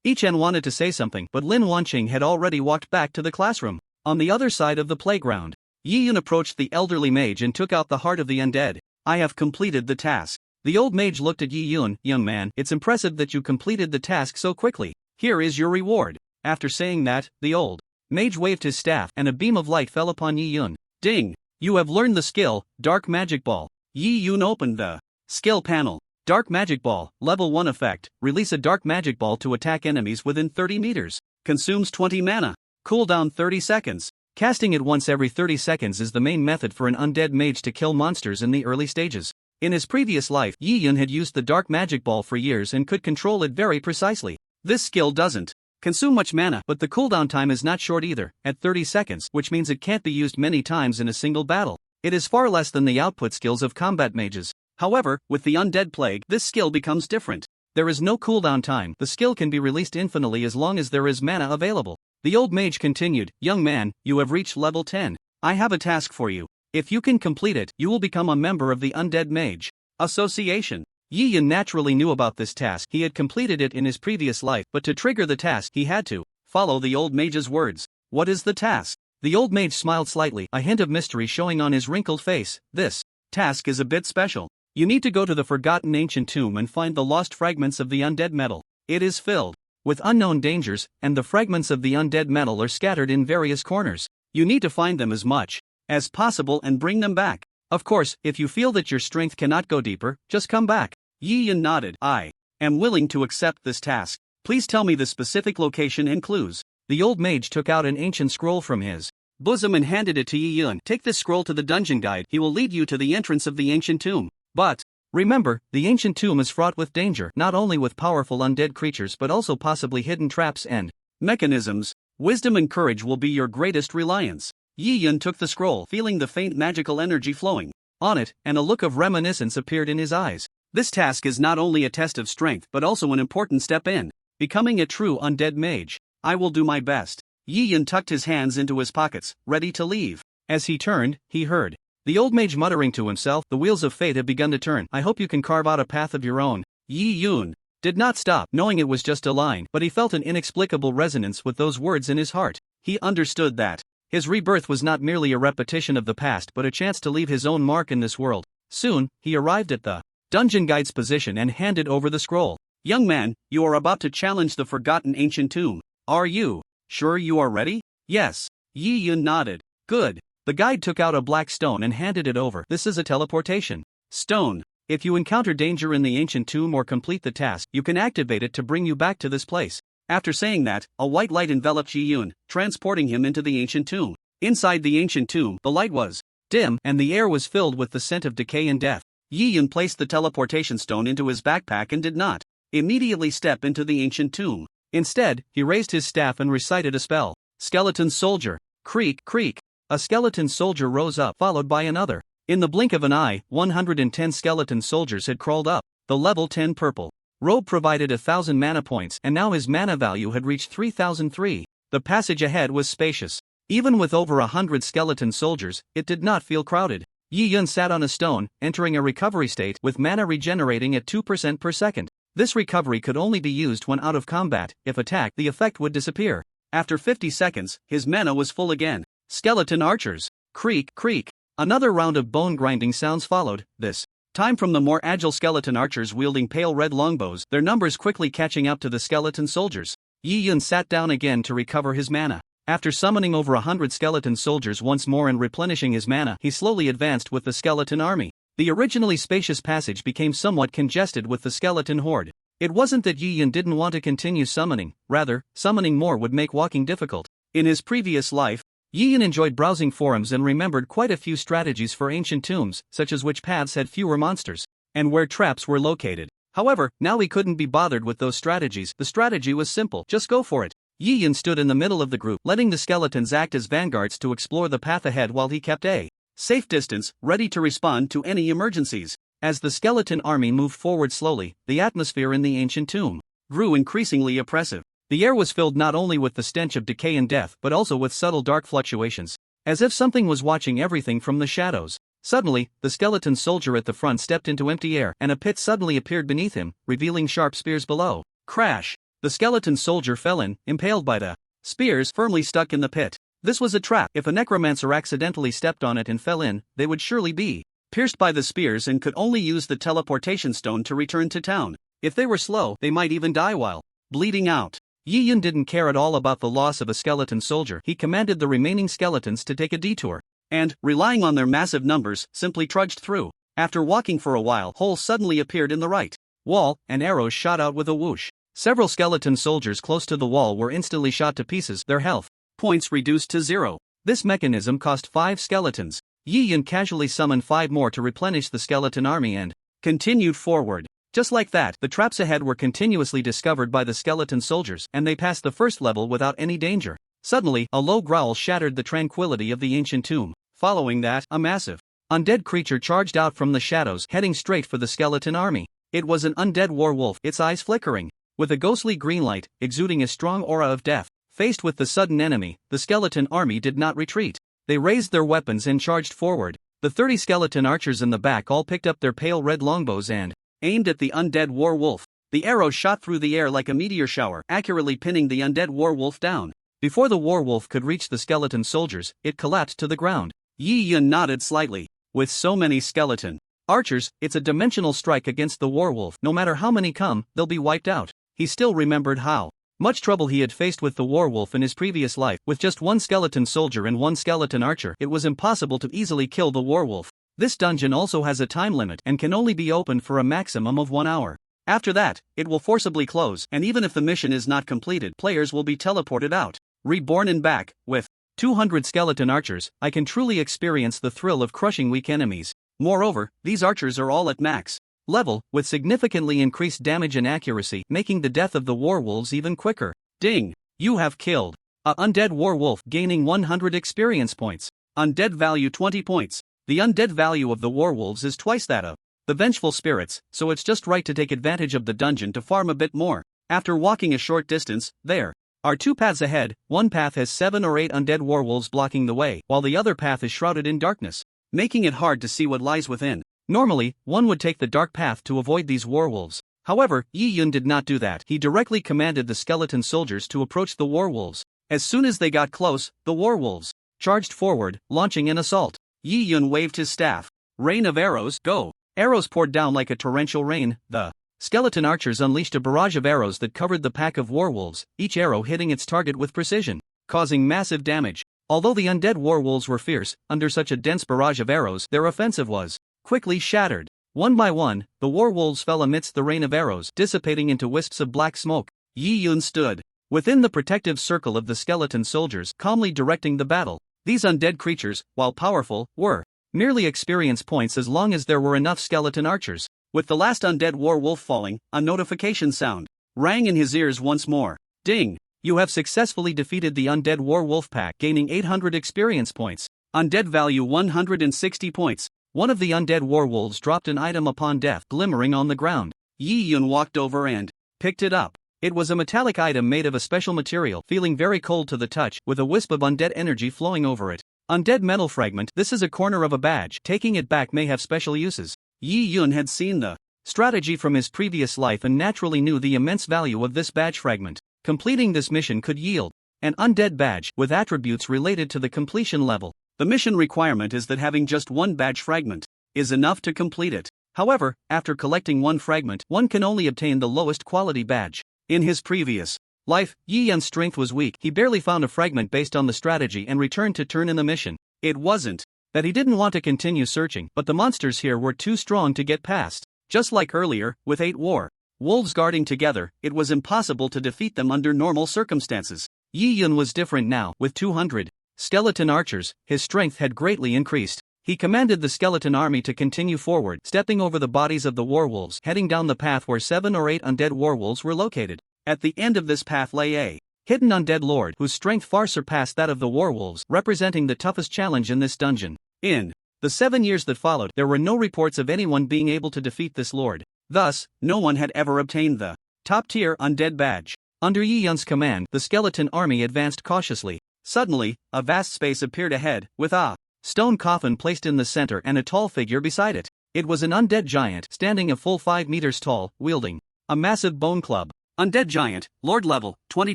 S1: Yichen wanted to say something, but Lin Wanqing had already walked back to the classroom. On the other side of the playground, Yi Yun approached the elderly mage and took out the heart of the undead. I have completed the task. The old mage looked at Yi Yun. Young man, it's impressive that you completed the task so quickly. Here is your reward. After saying that, the old mage waved his staff and a beam of light fell upon Yi Yun. Ding! You have learned the skill, Dark Magic Ball. Yi Yun opened the skill panel. Dark Magic Ball, level 1 effect, release a Dark Magic Ball to attack enemies within 30 meters. Consumes 20 mana. Cooldown 30 seconds. Casting it once every 30 seconds is the main method for an undead mage to kill monsters in the early stages. In his previous life, Yi Yun had used the Dark Magic Ball for years and could control it very precisely. This skill doesn't consume much mana, but the cooldown time is not short either, at 30 seconds, which means it can't be used many times in a single battle. It is far less than the output skills of combat mages. However, with the undead plague, this skill becomes different. There is no cooldown time. The skill can be released infinitely as long as there is mana available. The old mage continued, young man, you have reached level 10. I have a task for you. If you can complete it, you will become a member of the Undead Mage Association. Yi Yun naturally knew about this task. He had completed it in his previous life, but to trigger the task he had to follow the old mage's words. What is the task? The old mage smiled slightly, a hint of mystery showing on his wrinkled face. This task is a bit special. You need to go to the forgotten ancient tomb and find the lost fragments of the undead metal. It is filled with unknown dangers, and the fragments of the undead metal are scattered in various corners. You need to find them as much as possible and bring them back. Of course, if you feel that your strength cannot go deeper, just come back. Yi Yun nodded. I am willing to accept this task. Please tell me the specific location and clues. The old mage took out an ancient scroll from his bosom and handed it to Yi Yun. Take this scroll to the dungeon guide. He will lead you to the entrance of the ancient tomb. But remember, the ancient tomb is fraught with danger, not only with powerful undead creatures but also possibly hidden traps and mechanisms. Wisdom and courage will be your greatest reliance. Yi Yun took the scroll, feeling the faint magical energy flowing on it, and a look of reminiscence appeared in his eyes. This task is not only a test of strength but also an important step in becoming a true undead mage. I will do my best. Yi Yun tucked his hands into his pockets, ready to leave. As he turned, he heard the old mage muttering to himself, the wheels of fate have begun to turn. I hope you can carve out a path of your own. Yi Yun did not stop, knowing it was just a line, but he felt an inexplicable resonance with those words in his heart. He understood that his rebirth was not merely a repetition of the past but a chance to leave his own mark in this world. Soon, he arrived at the dungeon guide's position and handed over the scroll. Young man, you are about to challenge the forgotten ancient tomb. Are you sure you are ready? Yes. Yi Yun nodded. Good. The guide took out a black stone and handed it over. This is a teleportation stone. If you encounter danger in the ancient tomb or complete the task, you can activate it to bring you back to this place. After saying that, a white light enveloped Yi Yun, transporting him into the ancient tomb. Inside the ancient tomb, the light was dim and the air was filled with the scent of decay and death. Yi Yun placed the teleportation stone into his backpack and did not immediately step into the ancient tomb. Instead, he raised his staff and recited a spell. Skeleton soldier. Creak, creak. A skeleton soldier rose up, followed by another. In the blink of an eye, 110 skeleton soldiers had crawled up the level 10 purple Robe provided 1,000 mana points and now his mana value had reached 3,003. The passage ahead was spacious. Even with over 100 skeleton soldiers, it did not feel crowded. Yi Yun sat on a stone, entering a recovery state with mana regenerating at 2% per second. This recovery could only be used when out of combat. If attacked, the effect would disappear. After 50 seconds, his mana was full again. Skeleton archers. Creak, creak. Another round of bone grinding sounds followed, this time from the more agile skeleton archers wielding pale red longbows, their numbers quickly catching up to the skeleton soldiers. Yi Yun sat down again to recover his mana. After summoning over 100 skeleton soldiers once more and replenishing his mana, he slowly advanced with the skeleton army. The originally spacious passage became somewhat congested with the skeleton horde. It wasn't that Yi Yun didn't want to continue summoning, rather, summoning more would make walking difficult. In his previous life, Yi Yun enjoyed browsing forums and remembered quite a few strategies for ancient tombs, such as which paths had fewer monsters, and where traps were located. However, now he couldn't be bothered with those strategies. The strategy was simple, just go for it. Yi Yun stood in the middle of the group, letting the skeletons act as vanguards to explore the path ahead while he kept a safe distance, ready to respond to any emergencies. As the skeleton army moved forward slowly, the atmosphere in the ancient tomb grew increasingly oppressive. The air was filled not only with the stench of decay and death but also with subtle dark fluctuations, as if something was watching everything from the shadows. Suddenly, the skeleton soldier at the front stepped into empty air and a pit suddenly appeared beneath him, revealing sharp spears below. Crash! The skeleton soldier fell in, impaled by the spears firmly stuck in the pit. This was a trap. If a necromancer accidentally stepped on it and fell in, they would surely be pierced by the spears and could only use the teleportation stone to return to town. If they were slow, they might even die while bleeding out. Yi Yun didn't care at all about the loss of a skeleton soldier. He commanded the remaining skeletons to take a detour, and, relying on their massive numbers, simply trudged through. After walking for a while, holes suddenly appeared in the right wall, and arrows shot out with a whoosh. Several skeleton soldiers close to the wall were instantly shot to pieces, their health points reduced to 0. This mechanism cost 5 skeletons. Yi Yun casually summoned 5 more to replenish the skeleton army and continued forward. Just like that, the traps ahead were continuously discovered by the skeleton soldiers, and they passed the first level without any danger. Suddenly, a low growl shattered the tranquility of the ancient tomb. Following that, a massive undead creature charged out from the shadows, heading straight for the skeleton army. It was an undead werewolf, its eyes flickering with a ghostly green light, exuding a strong aura of death. Faced with the sudden enemy, the skeleton army did not retreat. They raised their weapons and charged forward. The 30 skeleton archers in the back all picked up their pale red longbows and aimed at the undead werewolf. The arrows shot through the air like a meteor shower, accurately pinning the undead werewolf down. Before the werewolf could reach the skeleton soldiers, it collapsed to the ground. Yi Yun nodded slightly. With so many skeleton archers, it's a dimensional strike against the werewolf. No matter how many come, they'll be wiped out. He still remembered how much trouble he had faced with the werewolf in his previous life. With just 1 skeleton soldier and 1 skeleton archer, it was impossible to easily kill the werewolf. This dungeon also has a time limit and can only be opened for a maximum of 1 hour. After that, it will forcibly close, and even if the mission is not completed, players will be teleported out. Reborn and back, with 200 skeleton archers, I can truly experience the thrill of crushing weak enemies. Moreover, these archers are all at max level, with significantly increased damage and accuracy, making the death of the werewolves even quicker. Ding! You have killed a undead werewolf, gaining 100 experience points. Undead value 20 points. The undead value of the werewolves is twice that of the vengeful spirits, so it's just right to take advantage of the dungeon to farm a bit more. After walking a short distance, there are 2 paths ahead. One path has 7 or 8 undead werewolves blocking the way, while the other path is shrouded in darkness, making it hard to see what lies within. Normally, one would take the dark path to avoid these werewolves. However, Yi Yun did not do that. He directly commanded the skeleton soldiers to approach the werewolves. As soon as they got close, the werewolves charged forward, launching an assault. Yi Yun waved his staff. Rain of arrows, go! Arrows poured down like a torrential rain. The skeleton archers unleashed a barrage of arrows that covered the pack of werewolves, each arrow hitting its target with precision, causing massive damage. Although the undead werewolves were fierce, under such a dense barrage of arrows, their offensive was quickly shattered. One by one, the werewolves fell amidst the rain of arrows, dissipating into wisps of black smoke. Yi Yun stood within the protective circle of the skeleton soldiers, calmly directing the battle. These undead creatures, while powerful, were merely experience points as long as there were enough skeleton archers. With the last undead werewolf falling, a notification sound rang in his ears once more. Ding! You have successfully defeated the undead werewolf pack, gaining 800 experience points. Undead value 160 points. One of the undead werewolves dropped an item upon death, glimmering on the ground. Yi Yun walked over and picked it up. It was a metallic item made of a special material, feeling very cold to the touch, with a wisp of undead energy flowing over it. Undead metal fragment. This is a corner of a badge. Taking it back may have special uses. Yi Yun had seen the strategy from his previous life and naturally knew the immense value of this badge fragment. Completing this mission could yield an undead badge with attributes related to the completion level. The mission requirement is that having just one badge fragment is enough to complete it. However, after collecting one fragment, one can only obtain the lowest quality badge. In his previous life, Yi Yun's strength was weak. He barely found a fragment based on the strategy and returned to turn in the mission. It wasn't that he didn't want to continue searching, but the monsters here were too strong to get past. Just like earlier, with 8 wolves guarding together, it was impossible to defeat them under normal circumstances. Yi Yun was different now. With 200 skeleton archers, his strength had greatly increased. He commanded the skeleton army to continue forward, stepping over the bodies of the werewolves, heading down the path where 7 or 8 undead werewolves were located. At the end of this path lay a hidden undead lord whose strength far surpassed that of the werewolves, representing the toughest challenge in this dungeon. In the 7 years that followed, there were no reports of anyone being able to defeat this lord. Thus, no one had ever obtained the top-tier undead badge. Under Yi Yun's command, the skeleton army advanced cautiously. Suddenly, a vast space appeared ahead, with a stone coffin placed in the center and a tall figure beside it. It was an undead giant, standing a full 5 meters tall, wielding a massive bone club. Undead giant, Lord level, 20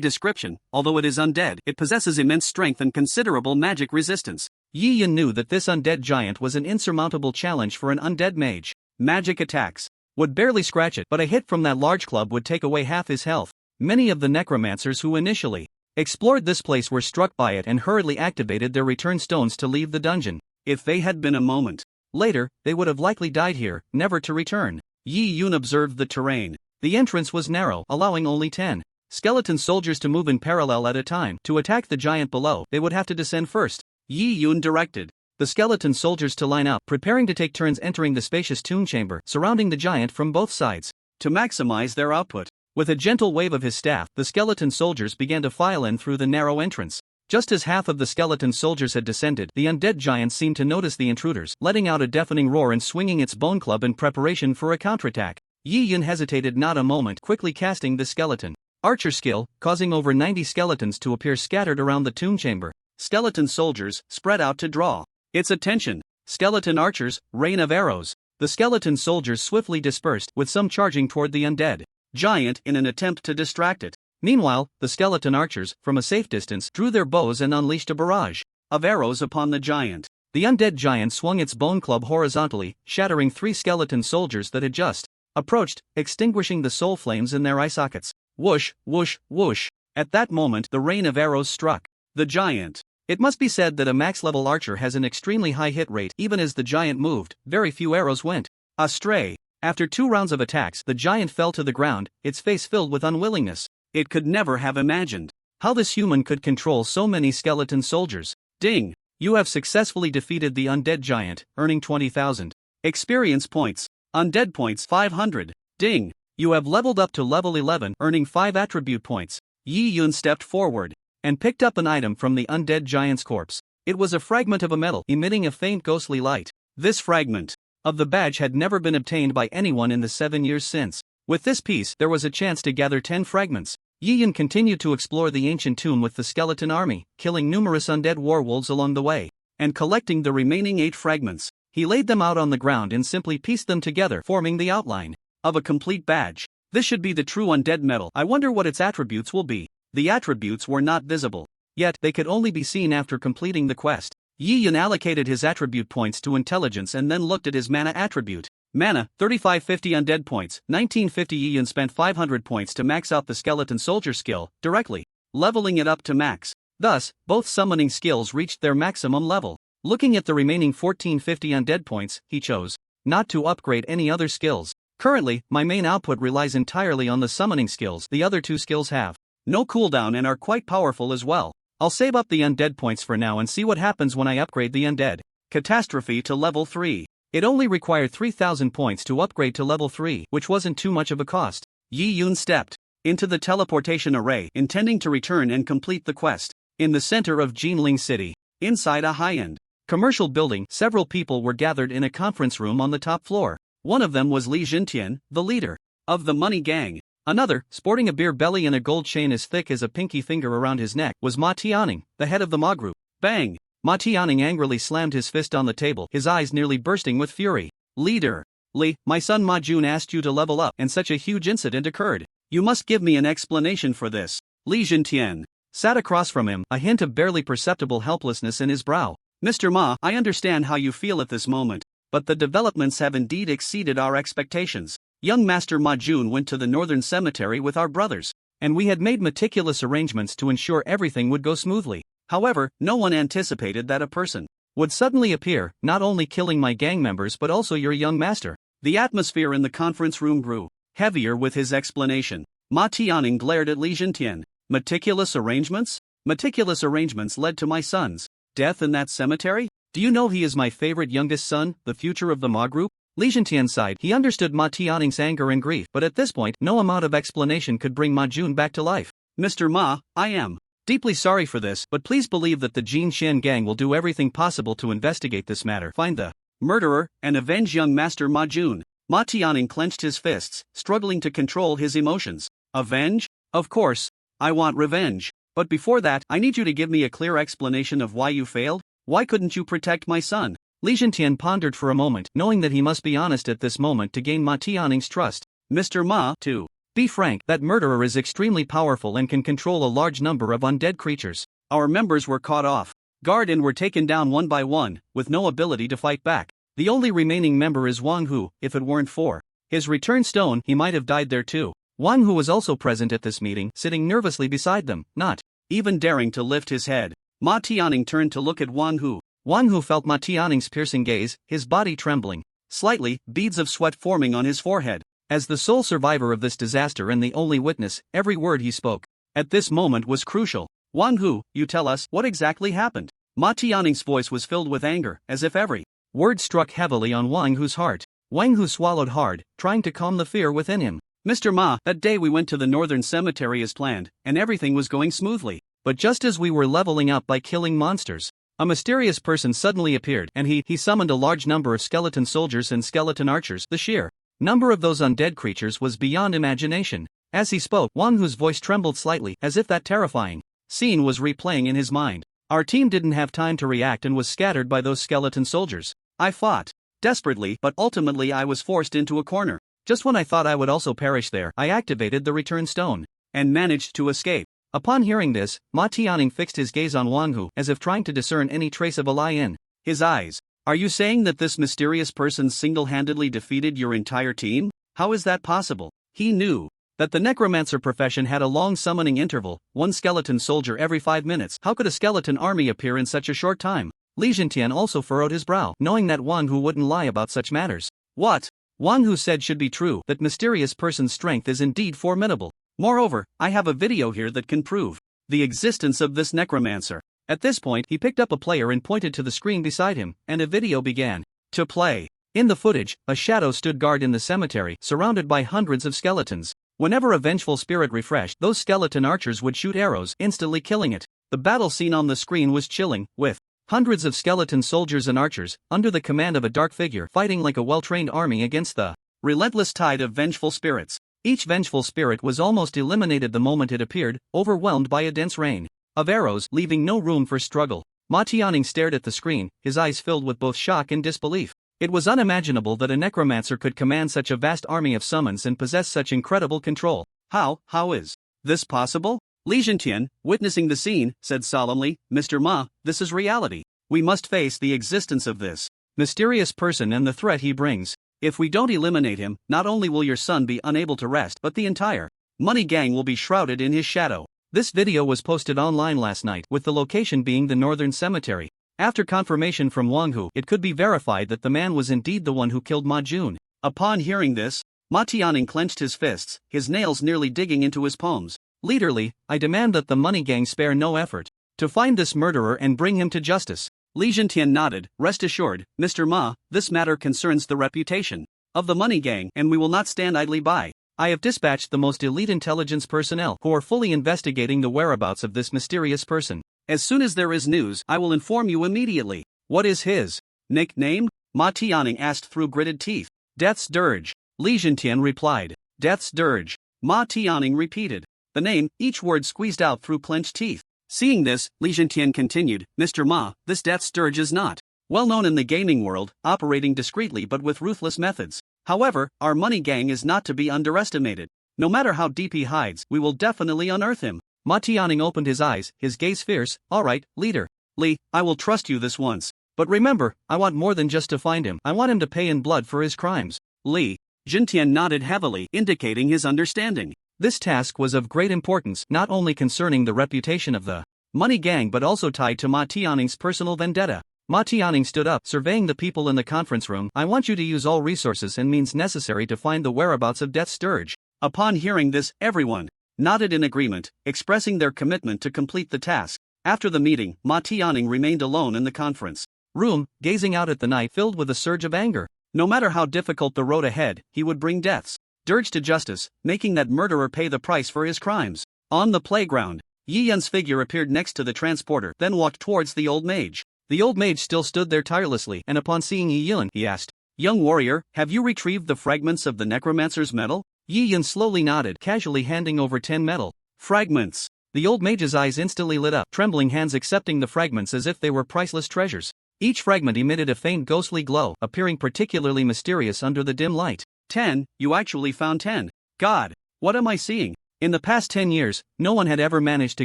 S1: description. Although it is undead, it possesses immense strength and considerable magic resistance. Yi Yun knew that this undead giant was an insurmountable challenge for an undead mage. Magic attacks would barely scratch it, but a hit from that large club would take away half his health. Many of the necromancers who initially explored this place were struck by it and hurriedly activated their return stones to leave the dungeon. If they had been a moment later, they would have likely died here, never to return. Yi Yun observed the terrain. The entrance was narrow, allowing only 10 skeleton soldiers to move in parallel at a time. To attack the giant below, they would have to descend first. Yi Yun directed the skeleton soldiers to line up, preparing to take turns entering the spacious tomb chamber, surrounding the giant from both sides. To maximize their output, with a gentle wave of his staff, the skeleton soldiers began to file in through the narrow entrance. Just as half of the skeleton soldiers had descended, the undead giant seemed to notice the intruders, letting out a deafening roar and swinging its bone club in preparation for a counterattack. Yi Yun hesitated not a moment, quickly casting the skeleton archer skill, causing over 90 skeletons to appear scattered around the tomb chamber. Skeleton soldiers spread out to draw its attention. Skeleton archers, rain of arrows. The skeleton soldiers swiftly dispersed, with some charging toward the undead giant in an attempt to distract it. Meanwhile, the skeleton archers, from a safe distance, drew their bows and unleashed a barrage of arrows upon the giant. The undead giant swung its bone club horizontally, shattering 3 skeleton soldiers that had just approached, extinguishing the soul flames in their eye sockets. Whoosh, whoosh, whoosh. At that moment, the rain of arrows struck the giant. It must be said that a max-level archer has an extremely high hit rate. Even as the giant moved, very few arrows went astray. After 2 rounds of attacks, the giant fell to the ground, its face filled with unwillingness. It could never have imagined how this human could control so many skeleton soldiers. Ding! You have successfully defeated the undead giant, earning 20,000 experience points. Undead points 500. Ding! You have leveled up to level 11, earning 5 attribute points. Yi Yun stepped forward and picked up an item from the undead giant's corpse. It was a fragment of a metal, emitting a faint ghostly light. This fragment of the badge had never been obtained by anyone in the 7 years since. With this piece, there was a chance to gather 10 fragments. Yi Yun continued to explore the ancient tomb with the skeleton army, killing numerous undead werewolves along the way, and collecting the remaining 8 fragments. He laid them out on the ground and simply pieced them together, forming the outline of a complete badge. This should be the true undead metal. I wonder what its attributes will be. The attributes were not visible, yet they could only be seen after completing the quest. Yi Yun allocated his attribute points to intelligence and then looked at his mana attribute. Mana, 3550 undead points, 1950. Yi Yun spent 500 points to max out the skeleton soldier skill, directly leveling it up to max. Thus, both summoning skills reached their maximum level. Looking at the remaining 1450 undead points, he chose not to upgrade any other skills. Currently, my main output relies entirely on the summoning skills. The other 2 skills have no cooldown and are quite powerful as well. I'll save up the undead points for now and see what happens when I upgrade the undead catastrophe to level 3. It only required 3,000 points to upgrade to level 3, which wasn't too much of a cost. Yi Yun stepped into the teleportation array, intending to return and complete the quest. In the center of Jinling City, inside a high-end commercial building, several people were gathered in a conference room on the top floor. One of them was Li Jintian, the leader of the money gang. Another, sporting a beer belly and a gold chain as thick as a pinky finger around his neck, was Ma Tianning, the head of the Ma group. Bang! Ma Tianning angrily slammed his fist on the table, his eyes nearly bursting with fury. Leader. Li, my son Ma Jun asked you to level up and such a huge incident occurred. You must give me an explanation for this. Li Jintian sat across from him, a hint of barely perceptible helplessness in his brow. Mr. Ma, I understand how you feel at this moment, but the developments have indeed exceeded our expectations. Young Master Ma Jun went to the northern cemetery with our brothers, and we had made meticulous arrangements to ensure everything would go smoothly. However, no one anticipated that a person would suddenly appear, not only killing my gang members but also your young master. The atmosphere in the conference room grew heavier with his explanation. Ma Tianning glared at Li Jintian. Meticulous arrangements? Meticulous arrangements led to my son's death in that cemetery? Do you know he is my favorite youngest son, the future of the Ma group? Li Jintian sighed. He understood Ma Tianning's anger and grief, but at this point, no amount of explanation could bring Ma Jun back to life. Mr. Ma, I am deeply sorry for this, but please believe that the Jin Xian gang will do everything possible to investigate this matter, find the murderer, and avenge young Master Ma Jun. Ma Tianning clenched his fists, struggling to control his emotions. Avenge? Of course, I want revenge. But before that, I need you to give me a clear explanation of why you failed. Why couldn't you protect my son? Li Jintian pondered for a moment, knowing that he must be honest at this moment to gain Ma Tianning's trust. Mr. Ma, to be frank, that murderer is extremely powerful and can control a large number of undead creatures. Our members were caught off guard and were taken down one by one, with no ability to fight back. The only remaining member is Wang Hu. If it weren't for his return stone, he might have died there too. Wang Hu was also present at this meeting, sitting nervously beside them, not even daring to lift his head. Ma Tianning turned to look at Wang Hu. Wang Hu felt Ma Tianning's piercing gaze, his body trembling slightly, beads of sweat forming on his forehead. As the sole survivor of this disaster and the only witness, every word he spoke at this moment was crucial. Wang Hu, you tell us, what exactly happened? Ma Tianning's voice was filled with anger, as if every word struck heavily on Wang Hu's heart. Wang Hu swallowed hard, trying to calm the fear within him. Mr. Ma, that day we went to the northern cemetery as planned, and everything was going smoothly. But just as we were leveling up by killing monsters, a mysterious person suddenly appeared, and he summoned a large number of skeleton soldiers and skeleton archers. The sheer number of those undead creatures was beyond imagination. As he spoke, Wang Hu's voice trembled slightly, as if that terrifying scene was replaying in his mind. Our team didn't have time to react and was scattered by those skeleton soldiers. I fought desperately, but ultimately I was forced into a corner. Just when I thought I would also perish there, I activated the return stone and managed to escape. Upon hearing this, Ma Tianning fixed his gaze on Wang Hu, as if trying to discern any trace of a lie in his eyes. Are you saying that this mysterious person single-handedly defeated your entire team? How is that possible? He knew that the necromancer profession had a long summoning interval, one skeleton soldier every 5 minutes. How could a skeleton army appear in such a short time? Li Jintian also furrowed his brow, knowing that Wang Hu wouldn't lie about such matters. What Wang Hu said should be true, that mysterious person's strength is indeed formidable. Moreover, I have a video here that can prove the existence of this necromancer. At this point, he picked up a player and pointed to the screen beside him, and a video began to play. In the footage, a shadow stood guard in the cemetery, surrounded by hundreds of skeletons. Whenever a vengeful spirit refreshed, those skeleton archers would shoot arrows, instantly killing it. The battle scene on the screen was chilling, with hundreds of skeleton soldiers and archers, under the command of a dark figure, fighting like a well-trained army against the relentless tide of vengeful spirits. Each vengeful spirit was almost eliminated the moment it appeared, overwhelmed by a dense rain of arrows, leaving no room for struggle. Ma Tianning stared at the screen, his eyes filled with both shock and disbelief. It was unimaginable that a necromancer could command such a vast army of summons and possess such incredible control. How is this possible? Li Jintian, witnessing the scene, said solemnly, Mr. Ma, this is reality. We must face the existence of this mysterious person and the threat he brings. If we don't eliminate him, not only will your son be unable to rest, but the entire money gang will be shrouded in his shadow. This video was posted online last night, with the location being the northern cemetery. After confirmation from Wang Hu, it could be verified that the man was indeed the one who killed Ma Jun. Upon hearing this, Ma Tianning clenched his fists, his nails nearly digging into his palms. Leaderly, I demand that the money gang spare no effort to find this murderer and bring him to justice. Li Jintian nodded. Rest assured, Mr. Ma, this matter concerns the reputation of the money gang, and we will not stand idly by. I have dispatched the most elite intelligence personnel who are fully investigating the whereabouts of this mysterious person. As soon as there is news, I will inform you immediately. What is his nickname? Ma Tianning asked through gritted teeth. Death's Dirge. Li Jintian replied. Death's Dirge. Ma Tianning repeated. The name, each word squeezed out through clenched teeth. Seeing this, Li Zhentian continued, Mr. Ma, this Death's Dirge is not well known in the gaming world, operating discreetly but with ruthless methods. However, our money gang is not to be underestimated. No matter how deep he hides, we will definitely unearth him. Ma Tianning opened his eyes, his gaze fierce. All right, leader. Li, I will trust you this once. But remember, I want more than just to find him. I want him to pay in blood for his crimes. Li Zhentian nodded heavily, indicating his understanding. This task was of great importance, not only concerning the reputation of the money gang but also tied to Ma Tianning's personal vendetta. Ma Tianning stood up, surveying the people in the conference room. I want you to use all resources and means necessary to find the whereabouts of Death's Dirge. Upon hearing this, everyone nodded in agreement, expressing their commitment to complete the task. After the meeting, Ma Tianning remained alone in the conference room, gazing out at the night filled with a surge of anger. No matter how difficult the road ahead, he would bring Death's Dirge to justice, making that murderer pay the price for his crimes. On the playground, Yi Yun's figure appeared next to the transporter, then walked towards the old mage. The old mage still stood there tirelessly, and upon seeing Yi Yun, he asked, Young warrior, have you retrieved the fragments of the necromancer's metal? Yi Yun slowly nodded, casually handing over 10 metal fragments. The old mage's eyes instantly lit up, trembling hands accepting the fragments as if they were priceless treasures. Each fragment emitted a faint ghostly glow, appearing particularly mysterious under the dim light. 10, you actually found 10. God, what am I seeing? In the past 10 years, no one had ever managed to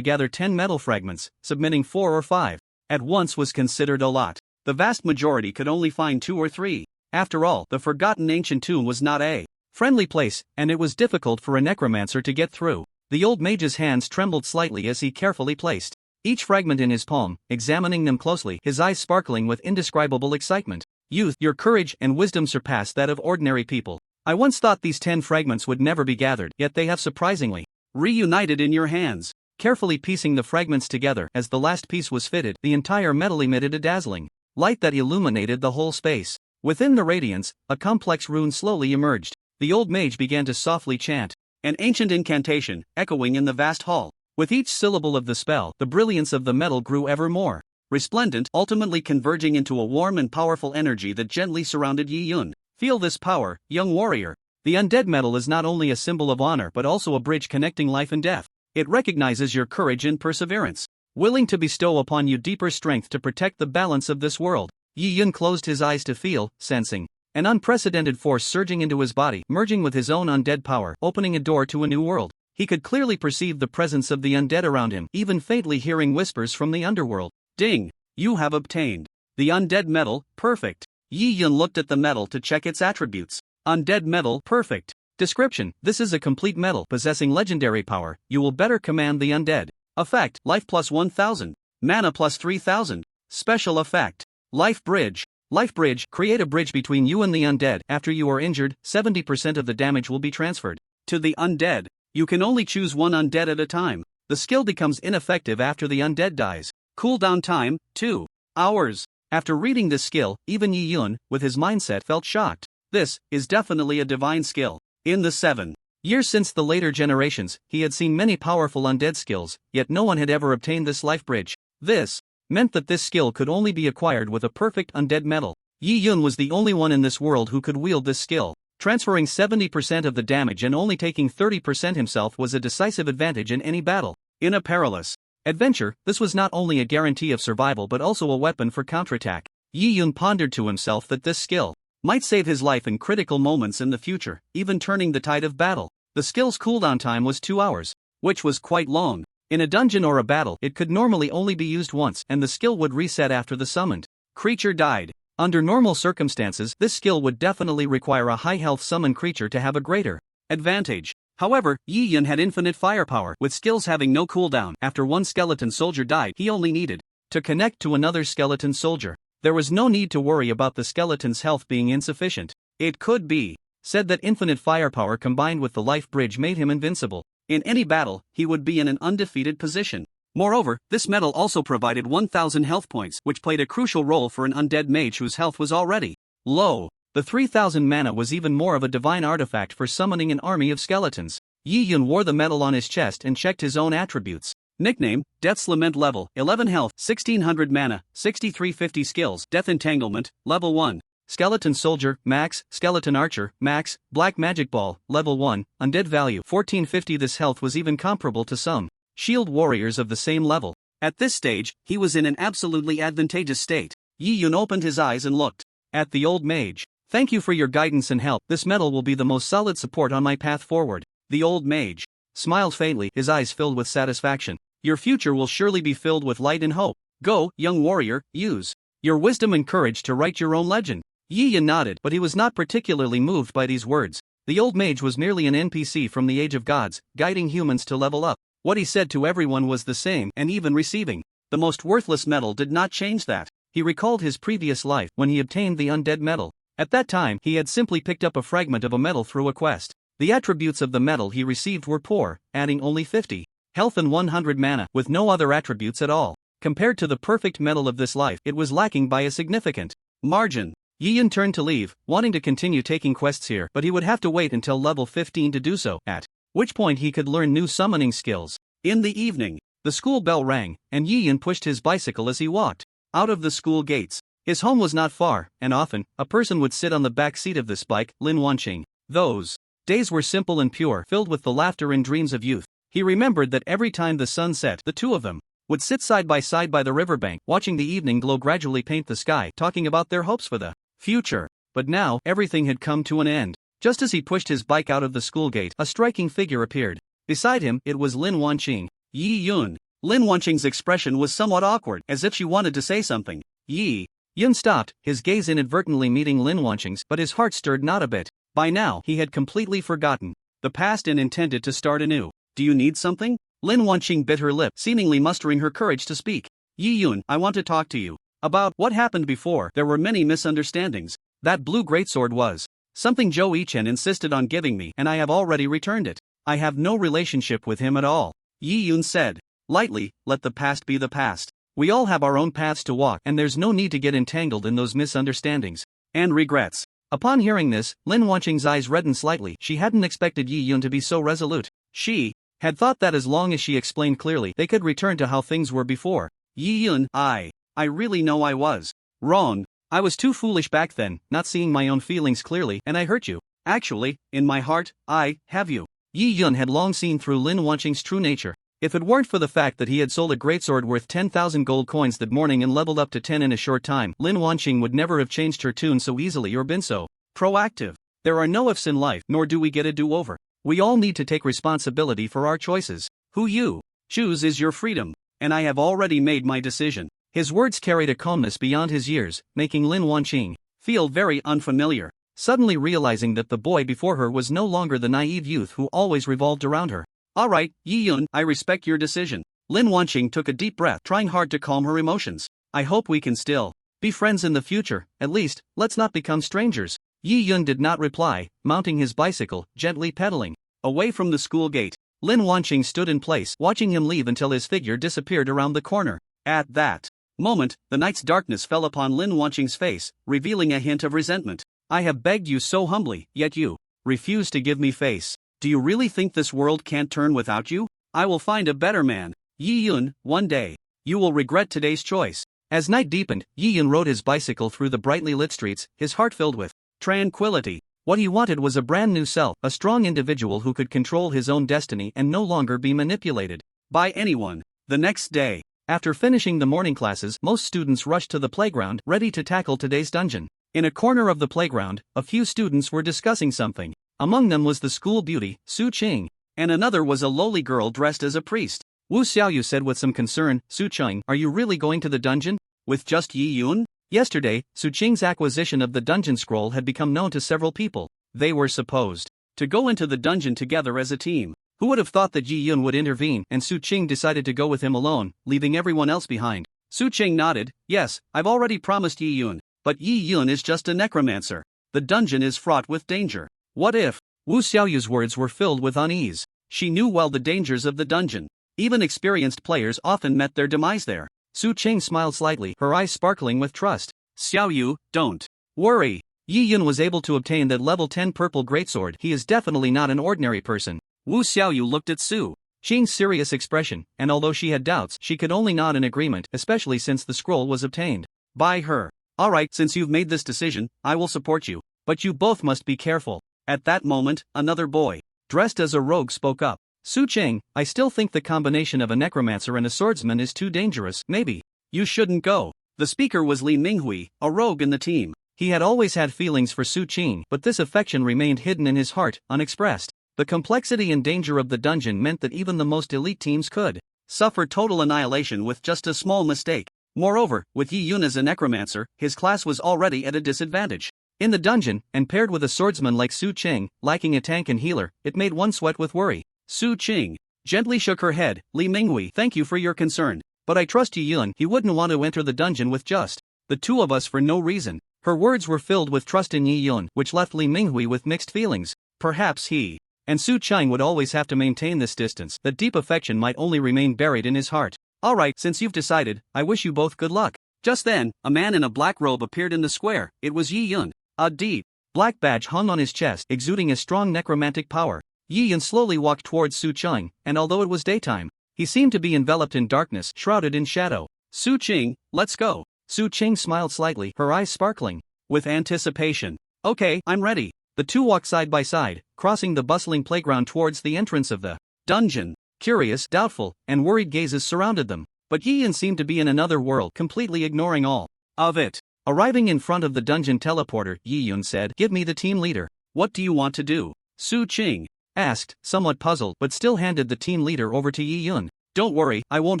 S1: gather 10 metal fragments. Submitting 4 or 5 at once was considered a lot. The vast majority could only find 2 or 3. After all, the forgotten ancient tomb was not a friendly place, and it was difficult for a necromancer to get through. The old mage's hands trembled slightly as he carefully placed each fragment in his palm, examining them closely, his eyes sparkling with indescribable excitement. Youth, your courage and wisdom surpass that of ordinary people. I once thought these 10 fragments would never be gathered, yet they have surprisingly reunited in your hands. Carefully piecing the fragments together, as the last piece was fitted, the entire metal emitted a dazzling light that illuminated the whole space. Within the radiance, a complex rune slowly emerged. The old mage began to softly chant an ancient incantation, echoing in the vast hall. With each syllable of the spell, the brilliance of the metal grew ever more resplendent, ultimately converging into a warm and powerful energy that gently surrounded Yi Yun. Feel this power, young warrior. The undead metal is not only a symbol of honor but also a bridge connecting life and death. It recognizes your courage and perseverance, willing to bestow upon you deeper strength to protect the balance of this world. Yi Yun closed his eyes to feel, sensing an unprecedented force surging into his body, merging with his own undead power, opening a door to a new world. He could clearly perceive the presence of the undead around him, even faintly hearing whispers from the underworld. Ding! You have obtained the undead metal, perfect. Yi Yun looked at the metal to check its attributes. Undead metal, perfect. Description: this is a complete metal possessing legendary power. You will better command the undead. Effect: life plus 1000. Mana plus 3000. Special effect: life bridge. Life bridge: create a bridge between you and the undead. After you are injured, 70% of the damage will be transferred to the undead. You can only choose one undead at a time. The skill becomes ineffective after the undead dies. Cooldown time: 2 hours. After reading this skill, even Yi Yun, with his mindset, felt shocked. This is definitely a divine skill. In the 7 years since the later generations, he had seen many powerful undead skills, yet no one had ever obtained this life bridge. This meant that this skill could only be acquired with a perfect undead metal. Yi Yun was the only one in this world who could wield this skill. Transferring 70% of the damage and only taking 30% himself was a decisive advantage in any battle. In a perilous adventure, this was not only a guarantee of survival but also a weapon for counterattack. Yi Yun pondered to himself that this skill might save his life in critical moments in the future, even turning the tide of battle. The skill's cooldown time was 2 hours, which was quite long. In a dungeon or a battle, it could normally only be used once, and the skill would reset after the summoned creature died. Under normal circumstances, this skill would definitely require a high-health summoned creature to have a greater advantage. However, Yi Yun had infinite firepower, with skills having no cooldown. After one skeleton soldier died, he only needed to connect to another skeleton soldier. There was no need to worry about the skeleton's health being insufficient. It could be said that infinite firepower combined with the life bridge made him invincible. In any battle, he would be in an undefeated position. Moreover, this metal also provided 1000 health points, which played a crucial role for an undead mage whose health was already low. The 3000 mana was even more of a divine artifact for summoning an army of skeletons. Yi Yun wore the metal on his chest and checked his own attributes. Nickname: Death's Lament. Level: 11 health, 1600 mana, 6350 skills. Death Entanglement, Level 1. Skeleton Soldier, Max, Skeleton Archer, Max, Black Magic Ball, Level 1, Undead Value 1450. This health was even comparable to some shield warriors of the same level. At this stage, he was in an absolutely advantageous state. Yi Yun opened his eyes and looked at the old mage. Thank you for your guidance and help. This medal will be the most solid support on my path forward. The old mage smiled faintly, his eyes filled with satisfaction. Your future will surely be filled with light and hope. Go, young warrior, use your wisdom and courage to write your own legend. Yi Yun nodded, but he was not particularly moved by these words. The old mage was merely an NPC from the Age of Gods, guiding humans to level up. What he said to everyone was the same, and even receiving the most worthless medal did not change that. He recalled his previous life when he obtained the undead medal. At that time, he had simply picked up a fragment of a medal through a quest. The attributes of the medal he received were poor, adding only 50 health and 100 mana, with no other attributes at all. Compared to the perfect medal of this life, it was lacking by a significant margin. Yi Yun turned to leave, wanting to continue taking quests here, but he would have to wait until level 15 to do so, at which point he could learn new summoning skills. In the evening, the school bell rang, and Yi Yun pushed his bicycle as he walked out of the school gates. His home was not far, and often, a person would sit on the back seat of this bike, Lin Wanqing. Those days were simple and pure, filled with the laughter and dreams of youth. He remembered that every time the sun set, the two of them would sit side by the riverbank, watching the evening glow gradually paint the sky, talking about their hopes for the future. But now, everything had come to an end. Just as he pushed his bike out of the school gate, a striking figure appeared. Beside him, it was Lin Wanqing. Yi Yun. Lin Wanqing's expression was somewhat awkward, as if she wanted to say something. Yi Yun stopped, his gaze inadvertently meeting Lin Wanqing's, but his heart stirred not a bit. By now, he had completely forgotten the past and intended to start anew. Do you need something? Lin Wanqing bit her lip, seemingly mustering her courage to speak. Yi Yun, I want to talk to you about what happened before. There were many misunderstandings. That blue greatsword was something Zhou Yichen insisted on giving me, and I have already returned it. I have no relationship with him at all. Yi Yun said lightly, let the past be the past. We all have our own paths to walk, and there's no need to get entangled in those misunderstandings and regrets. Upon hearing this, Lin Wanqing's eyes reddened slightly. She hadn't expected Yi Yun to be so resolute. She had thought that as long as she explained clearly, they could return to how things were before. Yi Yun, I really know I was wrong. I was too foolish back then, not seeing my own feelings clearly, and I hurt you. Actually, in my heart, I have you. Yi Yun had long seen through Lin Wanqing's true nature. If it weren't for the fact that he had sold a greatsword worth 10,000 gold coins that morning and leveled up to 10 in a short time, Lin Wanqing would never have changed her tune so easily or been so proactive. There are no ifs in life, nor do we get a do-over. We all need to take responsibility for our choices. Who you choose is your freedom, and I have already made my decision. His words carried a calmness beyond his years, making Lin Wanqing feel very unfamiliar. Suddenly realizing that the boy before her was no longer the naive youth who always revolved around her. Alright, Yi Yun, I respect your decision. Lin Wanqing took a deep breath, trying hard to calm her emotions. I hope we can still be friends in the future. At least, let's not become strangers. Yi Yun did not reply, mounting his bicycle, gently pedaling away from the school gate. Lin Wanqing stood in place, watching him leave until his figure disappeared around the corner. At that moment, the night's darkness fell upon Lin Wanqing's face, revealing a hint of resentment. I have begged you so humbly, yet you refuse to give me face. Do you really think this world can't turn without you? I will find a better man. Yi Yun, one day you will regret today's choice. As night deepened, Yi Yun rode his bicycle through the brightly lit streets, his heart filled with tranquility. What he wanted was a brand new self, a strong individual who could control his own destiny and no longer be manipulated by anyone. The next day, after finishing the morning classes, most students rushed to the playground, ready to tackle today's dungeon. In a corner of the playground, a few students were discussing something. Among them was the school beauty, Su Qing, and another was a lowly girl dressed as a priest. Wu Xiaoyu said with some concern, Su Qing, are you really going to the dungeon? With just Yi Yun? Yesterday, Su Qing's acquisition of the dungeon scroll had become known to several people. They were supposed to go into the dungeon together as a team. Who would have thought that Yi Yun would intervene, and Su Qing decided to go with him alone, leaving everyone else behind? Su Qing nodded, yes, I've already promised Yi Yun. But Yi Yun is just a necromancer. The dungeon is fraught with danger. What if? Wu Xiaoyu's words were filled with unease. She knew well the dangers of the dungeon. Even experienced players often met their demise there. Su Qing smiled slightly, her eyes sparkling with trust. Xiaoyu, don't worry. Yi Yun was able to obtain that level 10 purple greatsword. He is definitely not an ordinary person. Wu Xiaoyu looked at Su Qing's serious expression, and although she had doubts, she could only nod in agreement, especially since the scroll was obtained by her. Alright, since you've made this decision, I will support you. But you both must be careful. At that moment, another boy, dressed as a rogue, spoke up. Su Cheng, I still think the combination of a necromancer and a swordsman is too dangerous. Maybe you shouldn't go. The speaker was Li Minghui, a rogue in the team. He had always had feelings for Su Cheng, but this affection remained hidden in his heart, unexpressed. The complexity and danger of the dungeon meant that even the most elite teams could suffer total annihilation with just a small mistake. Moreover, with Yi Yun as a necromancer, his class was already at a disadvantage. In the dungeon, and paired with a swordsman like Su Cheng, lacking a tank and healer, it made one sweat with worry. Su Cheng gently shook her head. Li Minghui, thank you for your concern. But I trust Yi Yun, he wouldn't want to enter the dungeon with just the two of us for no reason. Her words were filled with trust in Yi Yun, which left Li Minghui with mixed feelings. Perhaps he and Su Cheng would always have to maintain this distance. That deep affection might only remain buried in his heart. Alright, since you've decided, I wish you both good luck. Just then, a man in a black robe appeared in the square. It was Yi Yun. A deep black badge hung on his chest, exuding a strong necromantic power. Yi Yun slowly walked towards Su Cheng, and although it was daytime, he seemed to be enveloped in darkness, shrouded in shadow. Su Cheng, let's go. Su Cheng smiled slightly, her eyes sparkling with anticipation. Okay, I'm ready. The two walked side by side, crossing the bustling playground towards the entrance of the dungeon. Curious, doubtful, and worried gazes surrounded them, but Yi Yun seemed to be in another world, completely ignoring all of it. Arriving in front of the dungeon teleporter, Yi Yun said, "Give me the team leader." "What do you want to do?" Su Cheng asked, somewhat puzzled, but still handed the team leader over to Yi Yun. "Don't worry, I won't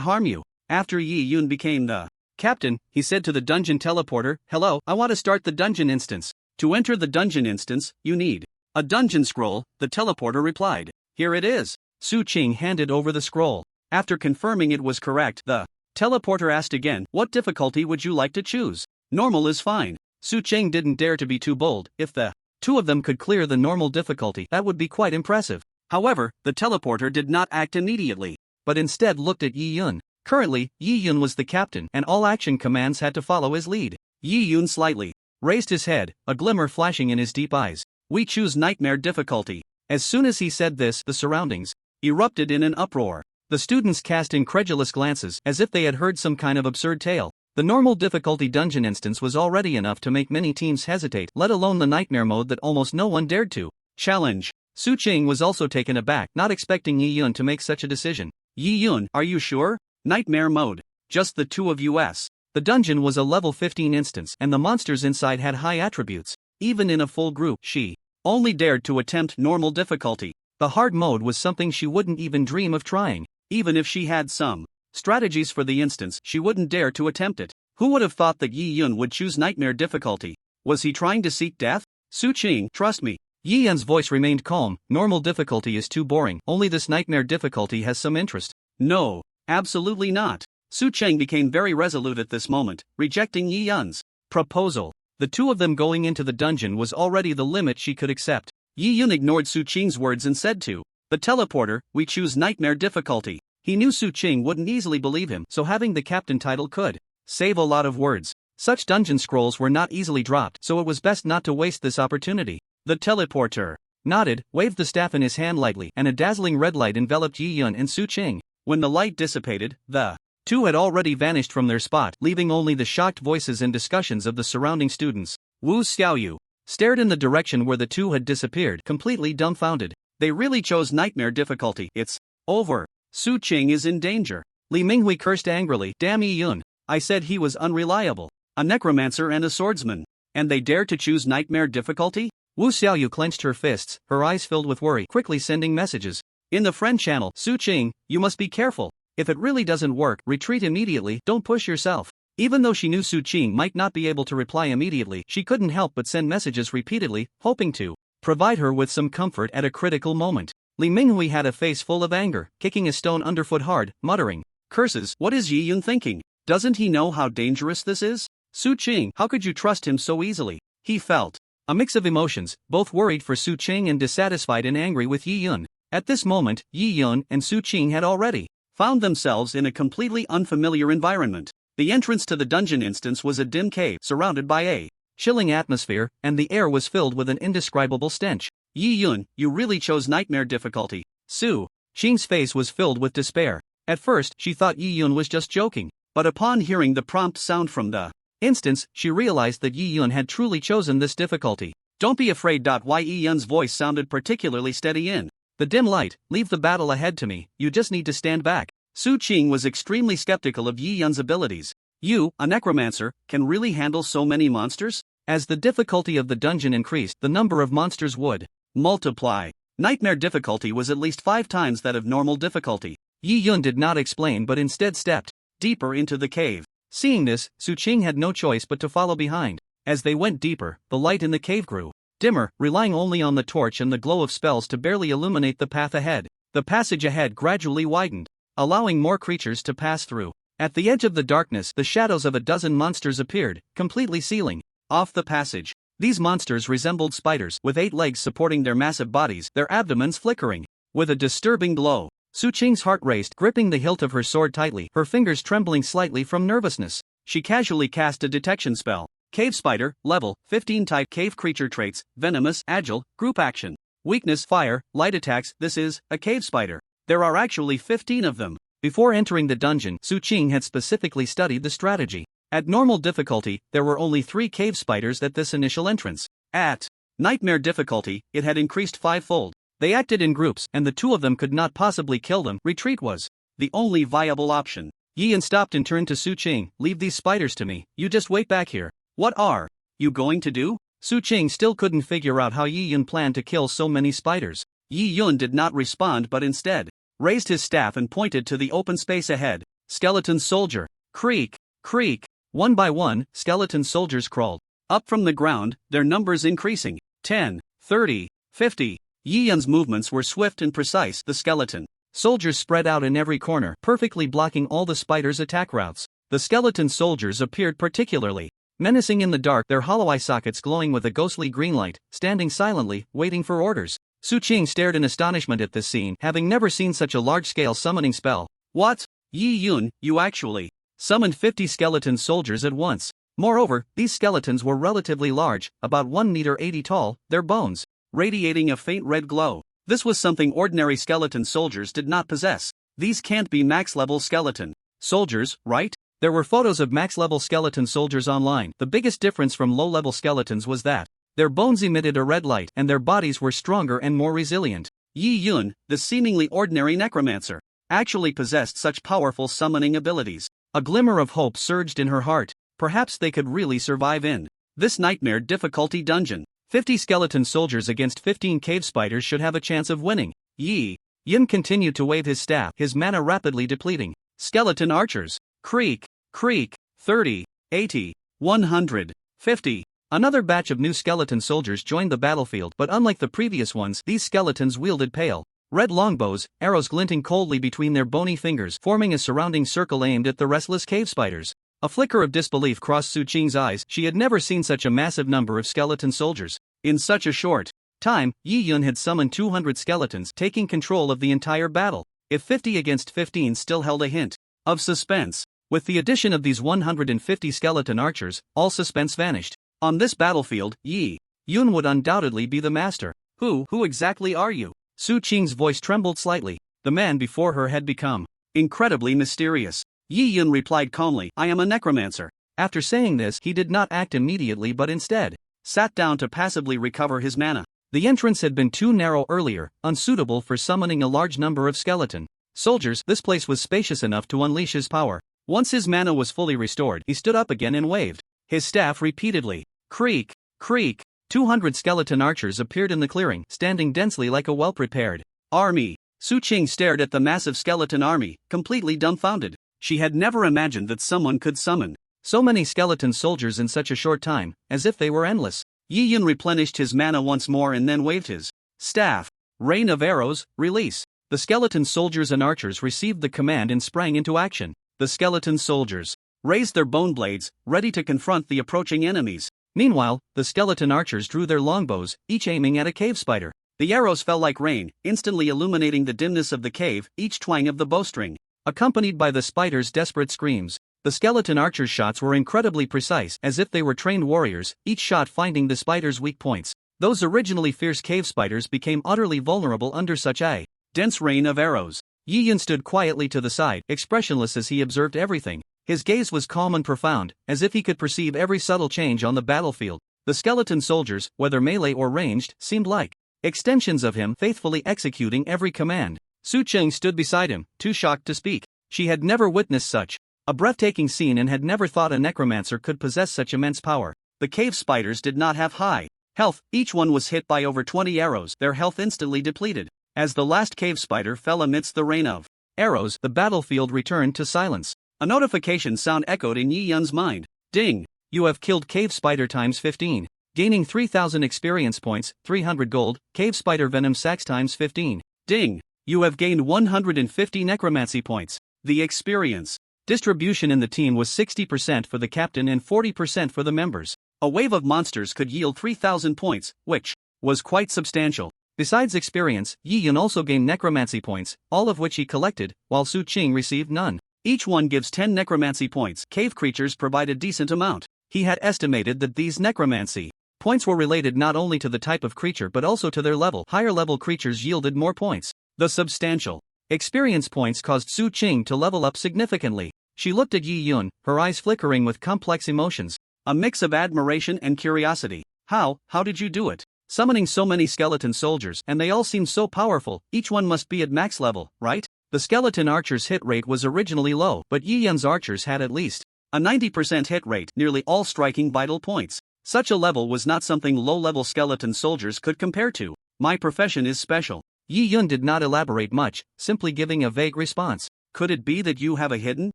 S1: harm you." After Yi Yun became the captain, he said to the dungeon teleporter, "Hello, I want to start the dungeon instance." To enter the dungeon instance, you need a dungeon scroll, the teleporter replied. "Here it is." Su Cheng handed over the scroll. After confirming it was correct, the teleporter asked again, "What difficulty would you like to choose?" "Normal is fine." Su Cheng didn't dare to be too bold. If the two of them could clear the normal difficulty, that would be quite impressive. However, the teleporter did not act immediately, but instead looked at Yi Yun. Currently, Yi Yun was the captain, and all action commands had to follow his lead. Yi Yun slightly raised his head, a glimmer flashing in his deep eyes. "We choose nightmare difficulty." As soon as he said this, the surroundings erupted in an uproar. The students cast incredulous glances, as if they had heard some kind of absurd tale. The normal difficulty dungeon instance was already enough to make many teams hesitate, let alone the nightmare mode that almost no one dared to challenge. Su Cheng was also taken aback, not expecting Yi Yun to make such a decision. "Yi Yun, are you sure? Nightmare mode. Just the two of us." The dungeon was a level 15 instance, and the monsters inside had high attributes. Even in a full group, she only dared to attempt normal difficulty. The hard mode was something she wouldn't even dream of trying. Even if she had some strategies for the instance, she wouldn't dare to attempt it. Who would have thought that Yi Yun would choose nightmare difficulty? Was he trying to seek death? "Su Cheng, trust me." Yi Yun's voice remained calm. "Normal difficulty is too boring. Only this nightmare difficulty has some interest." "No, absolutely not." Su Cheng became very resolute at this moment, rejecting Yi Yun's proposal. The two of them going into the dungeon was already the limit she could accept. Yi Yun ignored Su Cheng's words and said to the teleporter, "We choose nightmare difficulty." He knew Su Cheng wouldn't easily believe him, so having the captain title could save a lot of words. Such dungeon scrolls were not easily dropped, so it was best not to waste this opportunity. The teleporter nodded, waved the staff in his hand lightly, and a dazzling red light enveloped Yi Yun and Su Cheng. When the light dissipated, the two had already vanished from their spot, leaving only the shocked voices and discussions of the surrounding students. Wu Xiaoyu stared in the direction where the two had disappeared, completely dumbfounded. They really chose nightmare difficulty. It's over. Su Cheng is in danger. Li Minghui cursed angrily. "Damn Yi Yun. I said he was unreliable. A necromancer and a swordsman. And they dare to choose nightmare difficulty?" Wu Xiaoyu clenched her fists, her eyes filled with worry, quickly sending messages. In the friend channel, "Su Cheng, you must be careful. If it really doesn't work, retreat immediately, don't push yourself." Even though she knew Su Cheng might not be able to reply immediately, she couldn't help but send messages repeatedly, hoping to provide her with some comfort at a critical moment. Li Minghui had a face full of anger, kicking a stone underfoot hard, muttering, "Curses, what is Yi Yun thinking? Doesn't he know how dangerous this is? Su Cheng, how could you trust him so easily?" He felt a mix of emotions, both worried for Su Cheng and dissatisfied and angry with Yi Yun. At this moment, Yi Yun and Su Cheng had already found themselves in a completely unfamiliar environment. The entrance to the dungeon instance was a dim cave surrounded by a chilling atmosphere, and the air was filled with an indescribable stench. "Yi Yun, you really chose nightmare difficulty." Su Cheng's face was filled with despair. At first, she thought Yi Yun was just joking, but upon hearing the prompt sound from the instance, she realized that Yi Yun had truly chosen this difficulty. Don't be afraid. Why Yi Yun's voice sounded particularly steady in the dim light. Leave the battle ahead to me, you just need to stand back. Su Qing was extremely skeptical of Yi Yun's abilities. You, a necromancer, can really handle so many monsters? As the difficulty of the dungeon increased, the number of monsters would multiply. Nightmare difficulty was at least 5 times that of normal difficulty. Yi Yun did not explain but instead stepped deeper into the cave. Seeing this, Su Qing had no choice but to follow behind. As they went deeper, the light in the cave grew dimmer, relying only on the torch and the glow of spells to barely illuminate the path ahead. The passage ahead gradually widened, allowing more creatures to pass through. At the edge of the darkness, the shadows of a dozen monsters appeared, completely sealing off the passage. These monsters resembled spiders, with 8 legs supporting their massive bodies, their abdomens flickering with a disturbing glow. Su Qing's heart raced, gripping the hilt of her sword tightly, her fingers trembling slightly from nervousness. She casually cast a detection spell. Cave Spider, level 15 type cave creature traits, venomous, agile, group action. Weakness, fire, light attacks. This is a cave spider. There are actually 15 of them. Before entering the dungeon, Su Qing had specifically studied the strategy. At normal difficulty, there were only 3 cave spiders at this initial entrance. At nightmare difficulty, it had increased 5-fold. They acted in groups, and the 2 of them could not possibly kill them. Retreat was the only viable option. Yi Yun stopped and turned to Su Qing. Leave these spiders to me, you just wait back here. What are you going to do? Su Qing still couldn't figure out how Yi Yun planned to kill so many spiders. Yi Yun did not respond but instead raised his staff and pointed to the open space ahead. Skeleton soldier. Creak, creak. One by one, skeleton soldiers crawled up from the ground, their numbers increasing. 10, 30, 50. Yi Yun's movements were swift and precise. The skeleton soldiers spread out in every corner, perfectly blocking all the spiders' attack routes. The skeleton soldiers appeared particularly menacing in the dark, their hollow eye sockets glowing with a ghostly green light, standing silently, waiting for orders. Su Qing stared in astonishment at this scene, having never seen such a large-scale summoning spell. What? Yi Yun, you actually summoned 50 skeleton soldiers at once. Moreover, these skeletons were relatively large, about 1 meter 80 tall, their bones radiating a faint red glow. This was something ordinary skeleton soldiers did not possess. These can't be max-level skeleton soldiers, right? There were photos of max-level skeleton soldiers online. The biggest difference from low-level skeletons was that their bones emitted a red light and their bodies were stronger and more resilient. Yi Yun, the seemingly ordinary necromancer, actually possessed such powerful summoning abilities. A glimmer of hope surged in her heart. Perhaps they could really survive in this nightmare difficulty dungeon. 50 skeleton soldiers against 15 cave spiders should have a chance of winning. Yi Yun continued to wave his staff, his mana rapidly depleting. Skeleton archers. Creak, creak. 30, 80, 100, 50. Another batch of new skeleton soldiers joined the battlefield, but unlike the previous ones, these skeletons wielded pale red longbows, arrows glinting coldly between their bony fingers, forming a surrounding circle aimed at the restless cave spiders. A flicker of disbelief crossed Su Qing's eyes. She had never seen such a massive number of skeleton soldiers in such a short time. Yi Yun had summoned 200 skeletons, taking control of the entire battle. If 50 against 15 still held a hint of suspense, with the addition of these 150 skeleton archers, all suspense vanished. On this battlefield, Yi Yun would undoubtedly be the master. Who exactly are you? Su Qing's voice trembled slightly. The man before her had become incredibly mysterious. Yi Yun replied calmly, I am a necromancer. After saying this, he did not act immediately but instead sat down to passively recover his mana. The entrance had been too narrow earlier, unsuitable for summoning a large number of skeleton soldiers. This place was spacious enough to unleash his power. Once his mana was fully restored, he stood up again and waved his staff repeatedly. Creak, creak. 200 skeleton archers appeared in the clearing, standing densely like a well-prepared army. Su Qing stared at the massive skeleton army, completely dumbfounded. She had never imagined that someone could summon so many skeleton soldiers in such a short time, as if they were endless. Yi Yun replenished his mana once more and then waved his staff. Rain of arrows, release. The skeleton soldiers and archers received the command and sprang into action. The skeleton soldiers raised their bone blades, ready to confront the approaching enemies. Meanwhile, the skeleton archers drew their longbows, each aiming at a cave spider. The arrows fell like rain, instantly illuminating the dimness of the cave, each twang of the bowstring accompanied by the spider's desperate screams. The skeleton archers' shots were incredibly precise, as if they were trained warriors, each shot finding the spider's weak points. Those originally fierce cave spiders became utterly vulnerable under such a dense rain of arrows. Yi Yun stood quietly to the side, expressionless as he observed everything. His gaze was calm and profound, as if he could perceive every subtle change on the battlefield. The skeleton soldiers, whether melee or ranged, seemed like extensions of him, faithfully executing every command. Su Cheng stood beside him, too shocked to speak. She had never witnessed such a breathtaking scene and had never thought a necromancer could possess such immense power. The cave spiders did not have high health, each one was hit by over 20 arrows, their health instantly depleted. As the last cave spider fell amidst the rain of arrows, the battlefield returned to silence. A notification sound echoed in Yi Yun's mind. Ding! You have killed cave spider times 15. Gaining 3,000 experience points, 300 gold, cave spider venom sacs times 15. Ding! You have gained 150 necromancy points. The experience distribution in the team was 60% for the captain and 40% for the members. A wave of monsters could yield 3,000 points, which was quite substantial. Besides experience, Yi Yun also gained necromancy points, all of which he collected, while Su Qing received none. Each one gives 10 necromancy points. Cave creatures provide a decent amount. He had estimated that these necromancy points were related not only to the type of creature but also to their level. Higher level creatures yielded more points. The substantial experience points caused Su Qing to level up significantly. She looked at Yi Yun, her eyes flickering with complex emotions. A mix of admiration and curiosity. How did you do it? Summoning so many skeleton soldiers, and they all seem so powerful, each one must be at max level, right? The skeleton archer's hit rate was originally low, but Yi Yun's archers had at least a 90% hit rate, nearly all striking vital points. Such a level was not something low-level skeleton soldiers could compare to. My profession is special. Yi Yun did not elaborate much, simply giving a vague response. Could it be that you have a hidden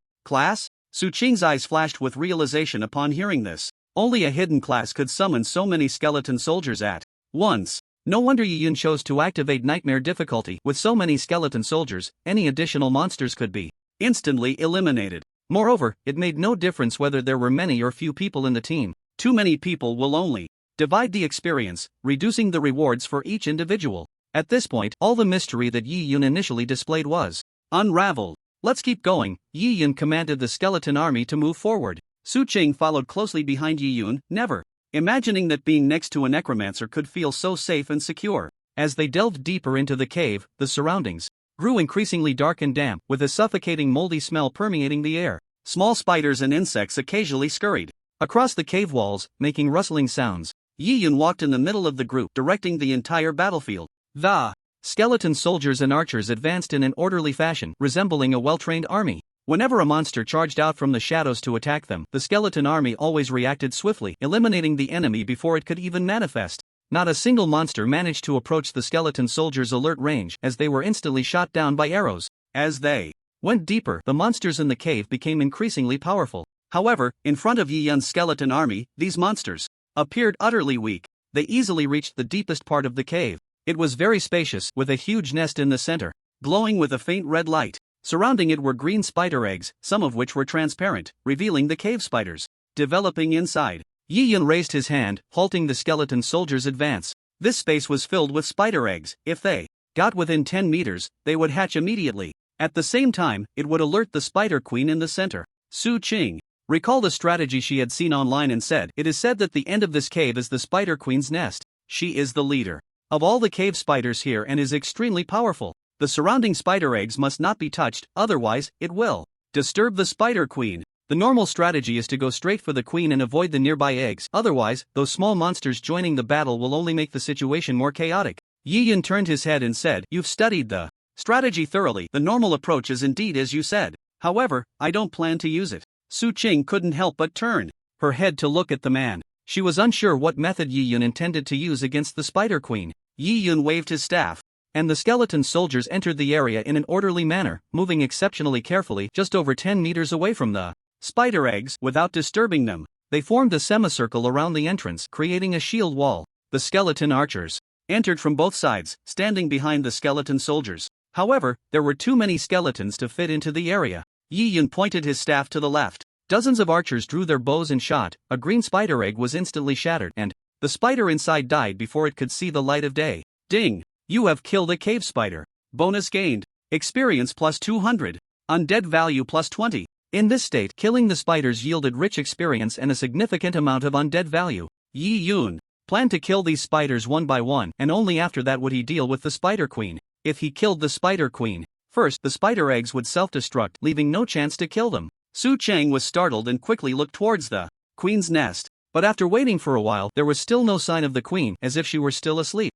S1: class? Su Qing's eyes flashed with realization upon hearing this. Only a hidden class could summon so many skeleton soldiers at once. No wonder Yi Yun chose to activate nightmare difficulty. With so many skeleton soldiers, any additional monsters could be instantly eliminated. Moreover, it made no difference whether there were many or few people in the team. Too many people will only divide the experience, reducing the rewards for each individual. At this point, all the mystery that Yi Yun initially displayed was unraveled. Let's keep going. Yi Yun commanded the skeleton army to move forward. Su Qing followed closely behind Yi Yun, never imagining that being next to a necromancer could feel so safe and secure. As they delved deeper into the cave, the surroundings grew increasingly dark and damp, with a suffocating moldy smell permeating the air. Small spiders and insects occasionally scurried across the cave walls, making rustling sounds. Yi Yun walked in the middle of the group, directing the entire battlefield. The skeleton soldiers and archers advanced in an orderly fashion, resembling a well-trained army. Whenever a monster charged out from the shadows to attack them, the skeleton army always reacted swiftly, eliminating the enemy before it could even manifest. Not a single monster managed to approach the skeleton soldiers' alert range, as they were instantly shot down by arrows. As they went deeper, the monsters in the cave became increasingly powerful. However, in front of Yi Yun's skeleton army, these monsters appeared utterly weak. They easily reached the deepest part of the cave. It was very spacious, with a huge nest in the center, glowing with a faint red light. Surrounding it were green spider eggs, some of which were transparent, revealing the cave spiders developing inside. Yi Yun raised his hand, halting the skeleton soldiers' advance. This space was filled with spider eggs. If they got within 10 meters, they would hatch immediately. At the same time, it would alert the spider queen in the center. Su Qing recalled a strategy she had seen online and said, "It is said that the end of this cave is the spider queen's nest. She is the leader of all the cave spiders here and is extremely powerful. The surrounding spider eggs must not be touched, otherwise, it will disturb the spider queen. The normal strategy is to go straight for the queen and avoid the nearby eggs, otherwise, those small monsters joining the battle will only make the situation more chaotic." Yi Yun turned his head and said, "You've studied the strategy thoroughly. The normal approach is indeed as you said. However, I don't plan to use it." Su Qing couldn't help but turn her head to look at the man. She was unsure what method Yi Yun intended to use against the spider queen. Yi Yun waved his staff, and the skeleton soldiers entered the area in an orderly manner, moving exceptionally carefully just over 10 meters away from the spider eggs without disturbing them. They formed a semicircle around the entrance, creating a shield wall. The skeleton archers entered from both sides, standing behind the skeleton soldiers. However, there were too many skeletons to fit into the area. Yi Yun pointed his staff to the left. Dozens of archers drew their bows and shot. A green spider egg was instantly shattered, and the spider inside died before it could see the light of day. Ding! You have killed a cave spider. Bonus gained. Experience plus 200. Undead value plus 20. In this state, killing the spiders yielded rich experience and a significant amount of undead value. Yi Yun planned to kill these spiders one by one, and only after that would he deal with the spider queen. If he killed the spider queen first, the spider eggs would self-destruct, leaving no chance to kill them. Su Chang was startled and quickly looked towards the queen's nest. But after waiting for a while, there was still no sign of the queen, as if she were still asleep.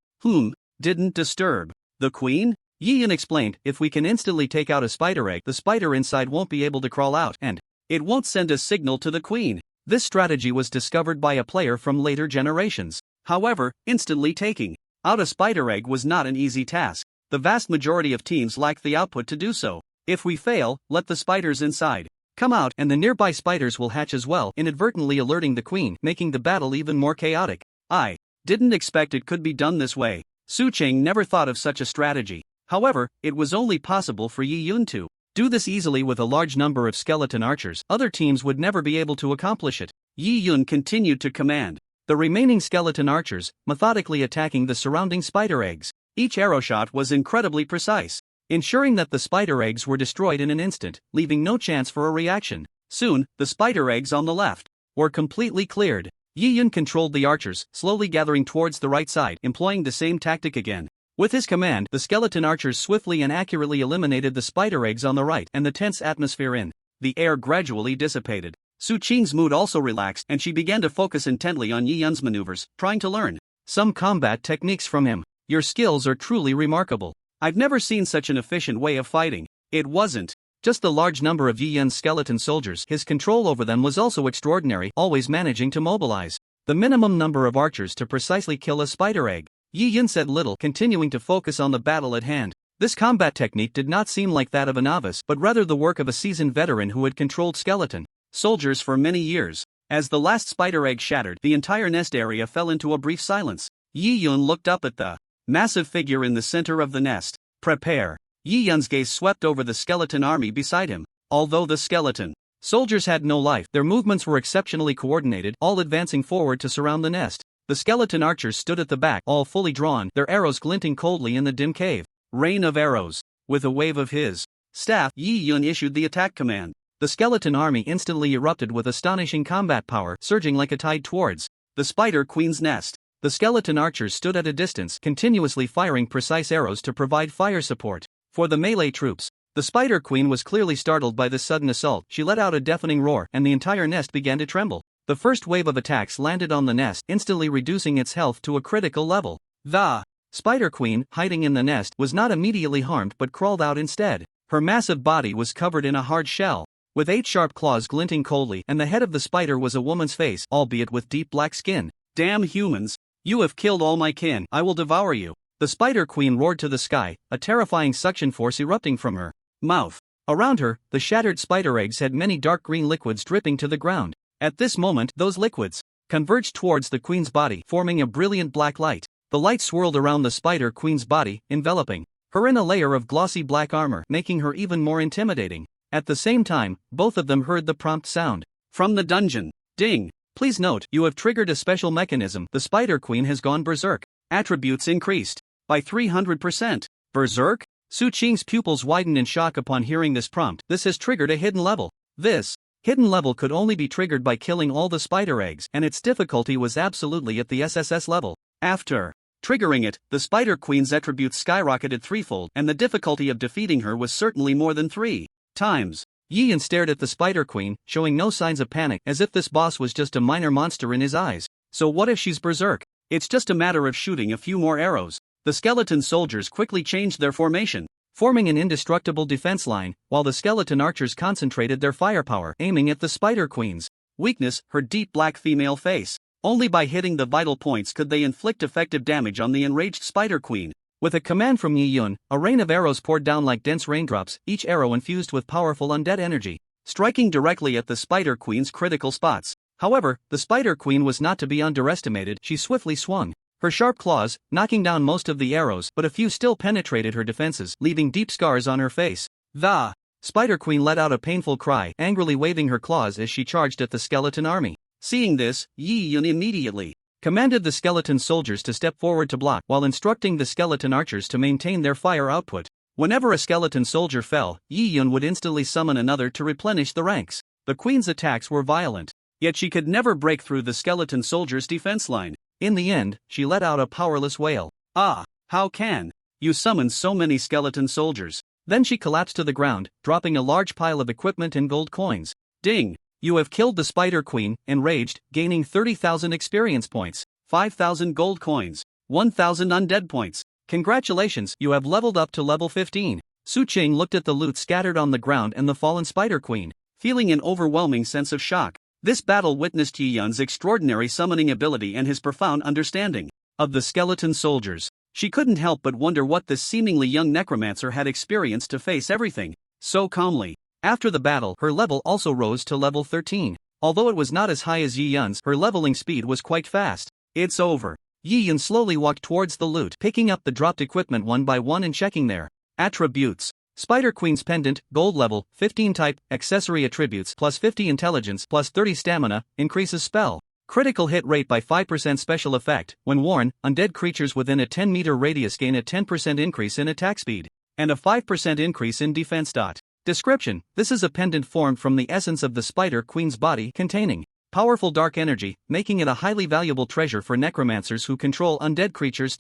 S1: Didn't disturb the queen? Yi Yun explained, if we can instantly take out a spider egg, the spider inside won't be able to crawl out, and it won't send a signal to the queen. This strategy was discovered by a player from later generations. However, instantly taking out a spider egg was not an easy task. The vast majority of teams lacked the output to do so. If we fail, let the spiders inside come out, and the nearby spiders will hatch as well, inadvertently alerting the queen, making the battle even more chaotic. I didn't expect it could be done this way. Su Chang never thought of such a strategy. However, it was only possible for Yi Yun to do this easily with a large number of skeleton archers. Other teams would never be able to accomplish it. Yi Yun continued to command the remaining skeleton archers, methodically attacking the surrounding spider eggs. Each arrow shot was incredibly precise, ensuring that the spider eggs were destroyed in an instant, leaving no chance for a reaction. Soon, the spider eggs on the left were completely cleared. Yi Yun controlled the archers, slowly gathering towards the right side, employing the same tactic again. With his command, the skeleton archers swiftly and accurately eliminated the spider eggs on the right, and the tense atmosphere in the air gradually dissipated. Su Qing's mood also relaxed, and she began to focus intently on Yi Yun's maneuvers, trying to learn some combat techniques from him. Your skills are truly remarkable. I've never seen such an efficient way of fighting. It wasn't just the large number of Yi Yun's skeleton soldiers, his control over them was also extraordinary, always managing to mobilize the minimum number of archers to precisely kill a spider egg. Yi Yun said little, continuing to focus on the battle at hand. This combat technique did not seem like that of a novice, but rather the work of a seasoned veteran who had controlled skeleton soldiers for many years. As the last spider egg shattered, the entire nest area fell into a brief silence. Yi Yun looked up at the massive figure in the center of the nest. Prepare. Yi Yun's gaze swept over the skeleton army beside him. Although the skeleton soldiers had no life, their movements were exceptionally coordinated, all advancing forward to surround the nest. The skeleton archers stood at the back, all fully drawn, their arrows glinting coldly in the dim cave. Rain of arrows. With a wave of his staff, Yi Yun issued the attack command. The skeleton army instantly erupted with astonishing combat power, surging like a tide towards the spider queen's nest. The skeleton archers stood at a distance, continuously firing precise arrows to provide fire support for the melee troops. The spider queen was clearly startled by this sudden assault. She let out a deafening roar, and the entire nest began to tremble. The first wave of attacks landed on the nest, instantly reducing its health to a critical level. The spider queen, hiding in the nest, was not immediately harmed but crawled out instead. Her massive body was covered in a hard shell, with 8 sharp claws glinting coldly, and the head of the spider was a woman's face, albeit with deep black skin. Damn humans! You have killed all my kin, I will devour you. The spider queen roared to the sky, a terrifying suction force erupting from her mouth. Around her, the shattered spider eggs had many dark green liquids dripping to the ground. At this moment, those liquids converged towards the queen's body, forming a brilliant black light. The light swirled around the spider queen's body, enveloping her in a layer of glossy black armor, making her even more intimidating. At the same time, both of them heard the prompt sound from the dungeon. Ding! Please note, you have triggered a special mechanism. The spider queen has gone berserk. Attributes increased by 300%. Berserk? Su Qing's pupils widened in shock upon hearing this prompt. This has triggered a hidden level. This hidden level could only be triggered by killing all the spider eggs, and its difficulty was absolutely at the SSS level. After triggering it, the spider queen's attributes skyrocketed threefold, and the difficulty of defeating her was certainly more than 3 times. Yi Yun stared at the spider queen, showing no signs of panic, as if this boss was just a minor monster in his eyes. So what if she's berserk? It's just a matter of shooting a few more arrows. The skeleton soldiers quickly changed their formation, forming an indestructible defense line, while the skeleton archers concentrated their firepower, aiming at the spider queen's weakness, her deep black female face. Only by hitting the vital points could they inflict effective damage on the enraged spider queen. With a command from Yi Yun, a rain of arrows poured down like dense raindrops, each arrow infused with powerful undead energy, striking directly at the spider queen's critical spots. However, the spider queen was not to be underestimated. She swiftly swung her sharp claws, knocking down most of the arrows, but a few still penetrated her defenses, leaving deep scars on her face. The spider queen let out a painful cry, angrily waving her claws as she charged at the skeleton army. Seeing this, Yi Yun immediately commanded the skeleton soldiers to step forward to block, while instructing the skeleton archers to maintain their fire output. Whenever a skeleton soldier fell, Yi Yun would instantly summon another to replenish the ranks. The queen's attacks were violent, yet she could never break through the skeleton soldiers' defense line. In the end, she let out a powerless wail. Ah, how can you summon so many skeleton soldiers? Then she collapsed to the ground, dropping a large pile of equipment and gold coins. Ding! You have killed the Spider Queen, enraged, gaining 30,000 experience points, 5,000 gold coins, 1,000 undead points. Congratulations, you have leveled up to level 15. Su Qing looked at the loot scattered on the ground and the fallen Spider Queen, feeling an overwhelming sense of shock. This battle witnessed Yi Yun's extraordinary summoning ability and his profound understanding of the skeleton soldiers. She couldn't help but wonder what this seemingly young necromancer had experienced to face everything so calmly. After the battle, her level also rose to level 13. Although it was not as high as Yi Yun's, her leveling speed was quite fast. It's over. Yi Yun slowly walked towards the loot, picking up the dropped equipment one by one and checking their attributes. Spider Queen's pendant, gold level, 15 type, accessory attributes, plus 50 intelligence, plus 30 stamina, increases spell. Critical hit rate by 5% special effect. When worn, undead creatures within a 10-meter radius gain a 10% increase in attack speed, and a 5% increase in defense. Description: this is a pendant formed from the essence of the Spider Queen's body, containing powerful dark energy, making it a highly valuable treasure for necromancers who control undead creatures.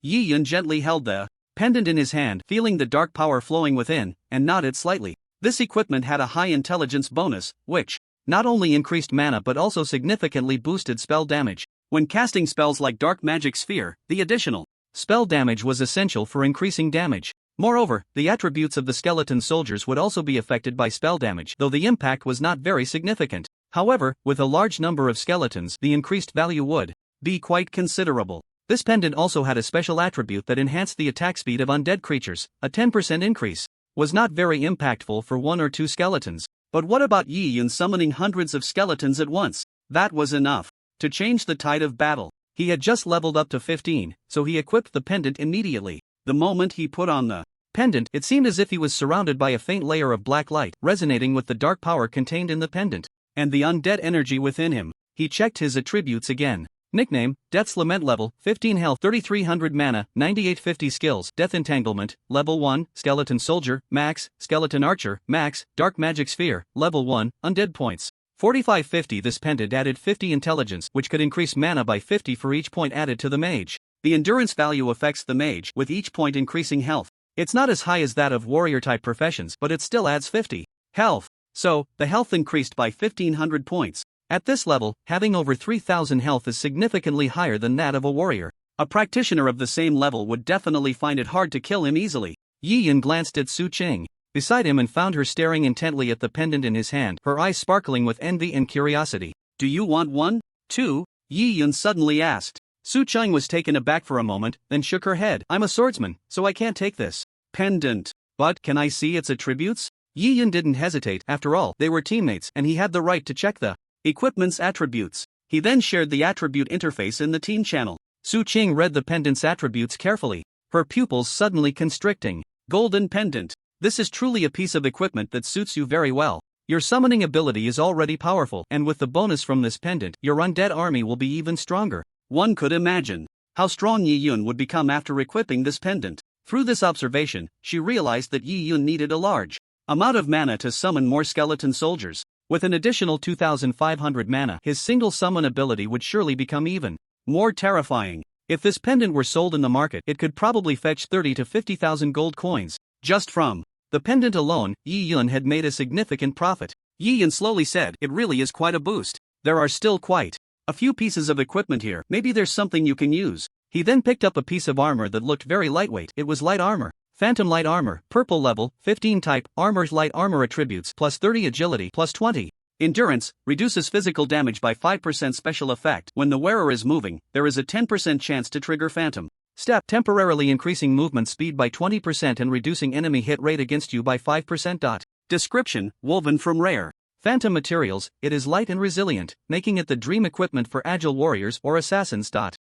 S1: Yi Yun gently held the pendant in his hand, feeling the dark power flowing within, and nodded slightly. This equipment had a high intelligence bonus, which not only increased mana but also significantly boosted spell damage. When casting spells like Dark Magic Sphere, the additional spell damage was essential for increasing damage. Moreover, the attributes of the skeleton soldiers would also be affected by spell damage, though the impact was not very significant. However, with a large number of skeletons, the increased value would be quite considerable. This pendant also had a special attribute that enhanced the attack speed of undead creatures. A 10% increase was not very impactful for one or two skeletons. But what about Yi Yun summoning hundreds of skeletons at once? That was enough to change the tide of battle. He had just leveled up to 15, so he equipped the pendant immediately. The moment he put on the pendant, it seemed as if he was surrounded by a faint layer of black light, resonating with the dark power contained in the pendant and the undead energy within him. He checked his attributes again. Nickname: Death's Lament level, 15 health, 3300 mana, 9850 skills, Death Entanglement, level 1, Skeleton Soldier, max, Skeleton Archer, max, Dark Magic Sphere, level 1, Undead points, 4550. This pendant added 50 intelligence, which could increase mana by 50 for each point added to the mage. The endurance value affects the mage, with each point increasing health. It's not as high as that of warrior-type professions, but it still adds 50 health. So, the health increased by 1500 points. At this level, having over 3000 health is significantly higher than that of a warrior. A practitioner of the same level would definitely find it hard to kill him easily. Yi Yun glanced at Su Qing beside him and found her staring intently at the pendant in his hand, her eyes sparkling with envy and curiosity. Do you want one, too? Yi Yun suddenly asked. Su Qing was taken aback for a moment, then shook her head. I'm a swordsman, so I can't take this pendant. But can I see its attributes? Yi Yun didn't hesitate. After all, they were teammates, and he had the right to check the equipment's attributes. He then shared the attribute interface in the team channel. Su Qing read the pendant's attributes carefully, her pupils suddenly constricting. Golden pendant. This is truly a piece of equipment that suits you very well. Your summoning ability is already powerful, and with the bonus from this pendant, your undead army will be even stronger. One could imagine how strong Yi Yun would become after equipping this pendant. Through this observation, she realized that Yi Yun needed a large amount of mana to summon more skeleton soldiers. With an additional 2500 mana, his single summon ability would surely become even more terrifying. If this pendant were sold in the market, it could probably fetch 30 to 50,000 gold coins. Just from the pendant alone, Yi Yun had made a significant profit. Yi Yun slowly said, "It really is quite a boost. There are still quite a few pieces of equipment here. Maybe there's something you can use." He then picked up a piece of armor that looked very lightweight. It was light armor. Phantom Light Armor, purple level, 15 type, armor's light armor attributes, plus 30 agility, plus 20 endurance, reduces physical damage by 5% special effect. When the wearer is moving, there is a 10% chance to trigger Phantom Step, temporarily increasing movement speed by 20% and reducing enemy hit rate against you by 5%. Description: woven from rare Phantom materials, it is light and resilient, making it the dream equipment for agile warriors or assassins.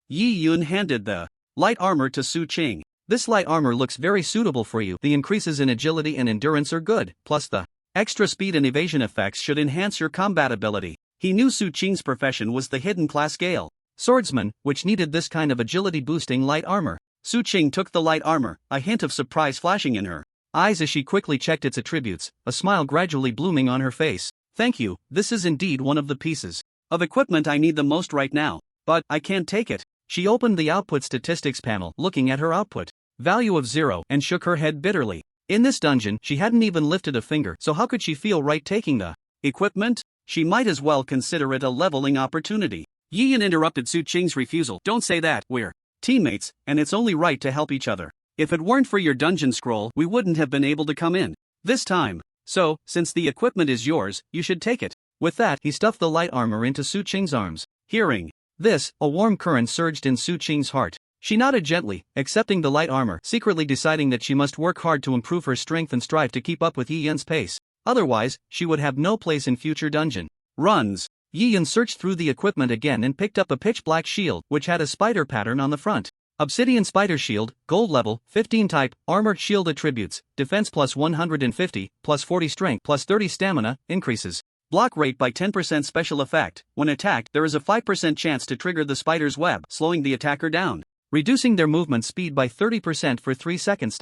S1: Yi Yun handed the light armor to Su Qing. This light armor looks very suitable for you. The increases in agility and endurance are good, plus the extra speed and evasion effects should enhance your combat ability. He knew Su Qing's profession was the hidden class Gale swordsman, which needed this kind of agility boosting light armor. Su Qing took the light armor, a hint of surprise flashing in her eyes as she quickly checked its attributes, a smile gradually blooming on her face. Thank you, this is indeed one of the pieces of equipment I need the most right now. But I can't take it. She opened the output statistics panel, looking at her output value of 0, and shook her head bitterly. In this dungeon, she hadn't even lifted a finger, so how could she feel right taking the Equipment? She might as well consider it a leveling opportunity. Yi Yin interrupted Su Qing's refusal. Don't say that, we're teammates, and it's only right to help each other. If it weren't for your dungeon scroll, we wouldn't have been able to come in this time. So, since the equipment is yours, you should take it. With that, he stuffed the light armor into Su Qing's arms. Hearing this, a warm current surged in Su Qing's heart. She nodded gently, accepting the light armor, secretly deciding that she must work hard to improve her strength and strive to keep up with Yi Yin's pace. Otherwise, she would have no place in future dungeon runs. Yi Yin searched through the equipment again and picked up a pitch-black shield, which had a spider pattern on the front. Obsidian Spider Shield, Gold level, 15 type, Armored Shield attributes, Defense plus 150, plus 40 Strength plus 30 Stamina, increases block rate by 10% special effect. When attacked, there is a 5% chance to trigger the spider's web, slowing the attacker down, reducing their movement speed by 30% for 3 seconds.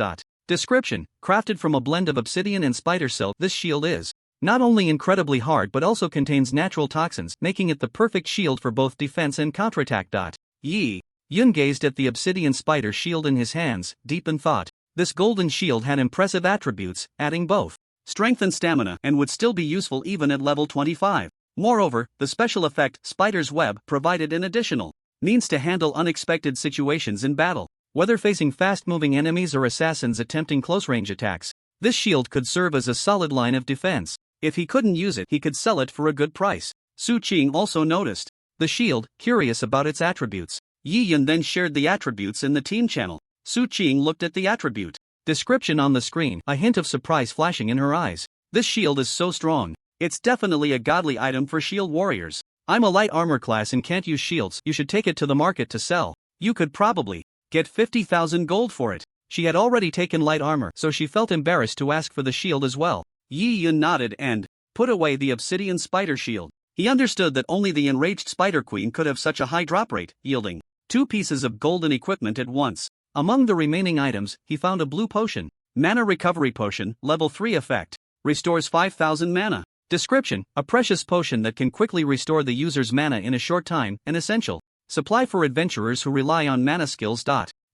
S1: Description: crafted from a blend of obsidian and spider silk, this shield is not only incredibly hard but also contains natural toxins, making it the perfect shield for both defense and counterattack. Yi Yin gazed at the obsidian spider shield in his hands, deep in thought. This golden shield had impressive attributes, adding both strength and stamina, and would still be useful even at level 25. Moreover, the special effect, Spider's Web, provided an additional means to handle unexpected situations in battle. Whether facing fast-moving enemies or assassins attempting close-range attacks, this shield could serve as a solid line of defense. If he couldn't use it, he could sell it for a good price. Su Qing also noticed the shield, curious about its attributes. Yi Yin then shared the attributes in the team channel. Su Qing looked at the attribute description on the screen, a hint of surprise flashing in her eyes. This shield is so strong. It's definitely a godly item for shield warriors. I'm a light armor class and can't use shields. You should take it to the market to sell. You could probably get 50,000 gold for it. She had already taken light armor, so she felt embarrassed to ask for the shield as well. Yi Yin nodded and put away the obsidian spider shield. He understood that only the enraged Spider Queen could have such a high drop rate, yielding 2 pieces of golden equipment at once. Among the remaining items, he found a blue potion. Mana Recovery Potion, level 3 effect. Restores 5,000 mana. Description: a precious potion that can quickly restore the user's mana in a short time, an essential supply for adventurers who rely on mana skills.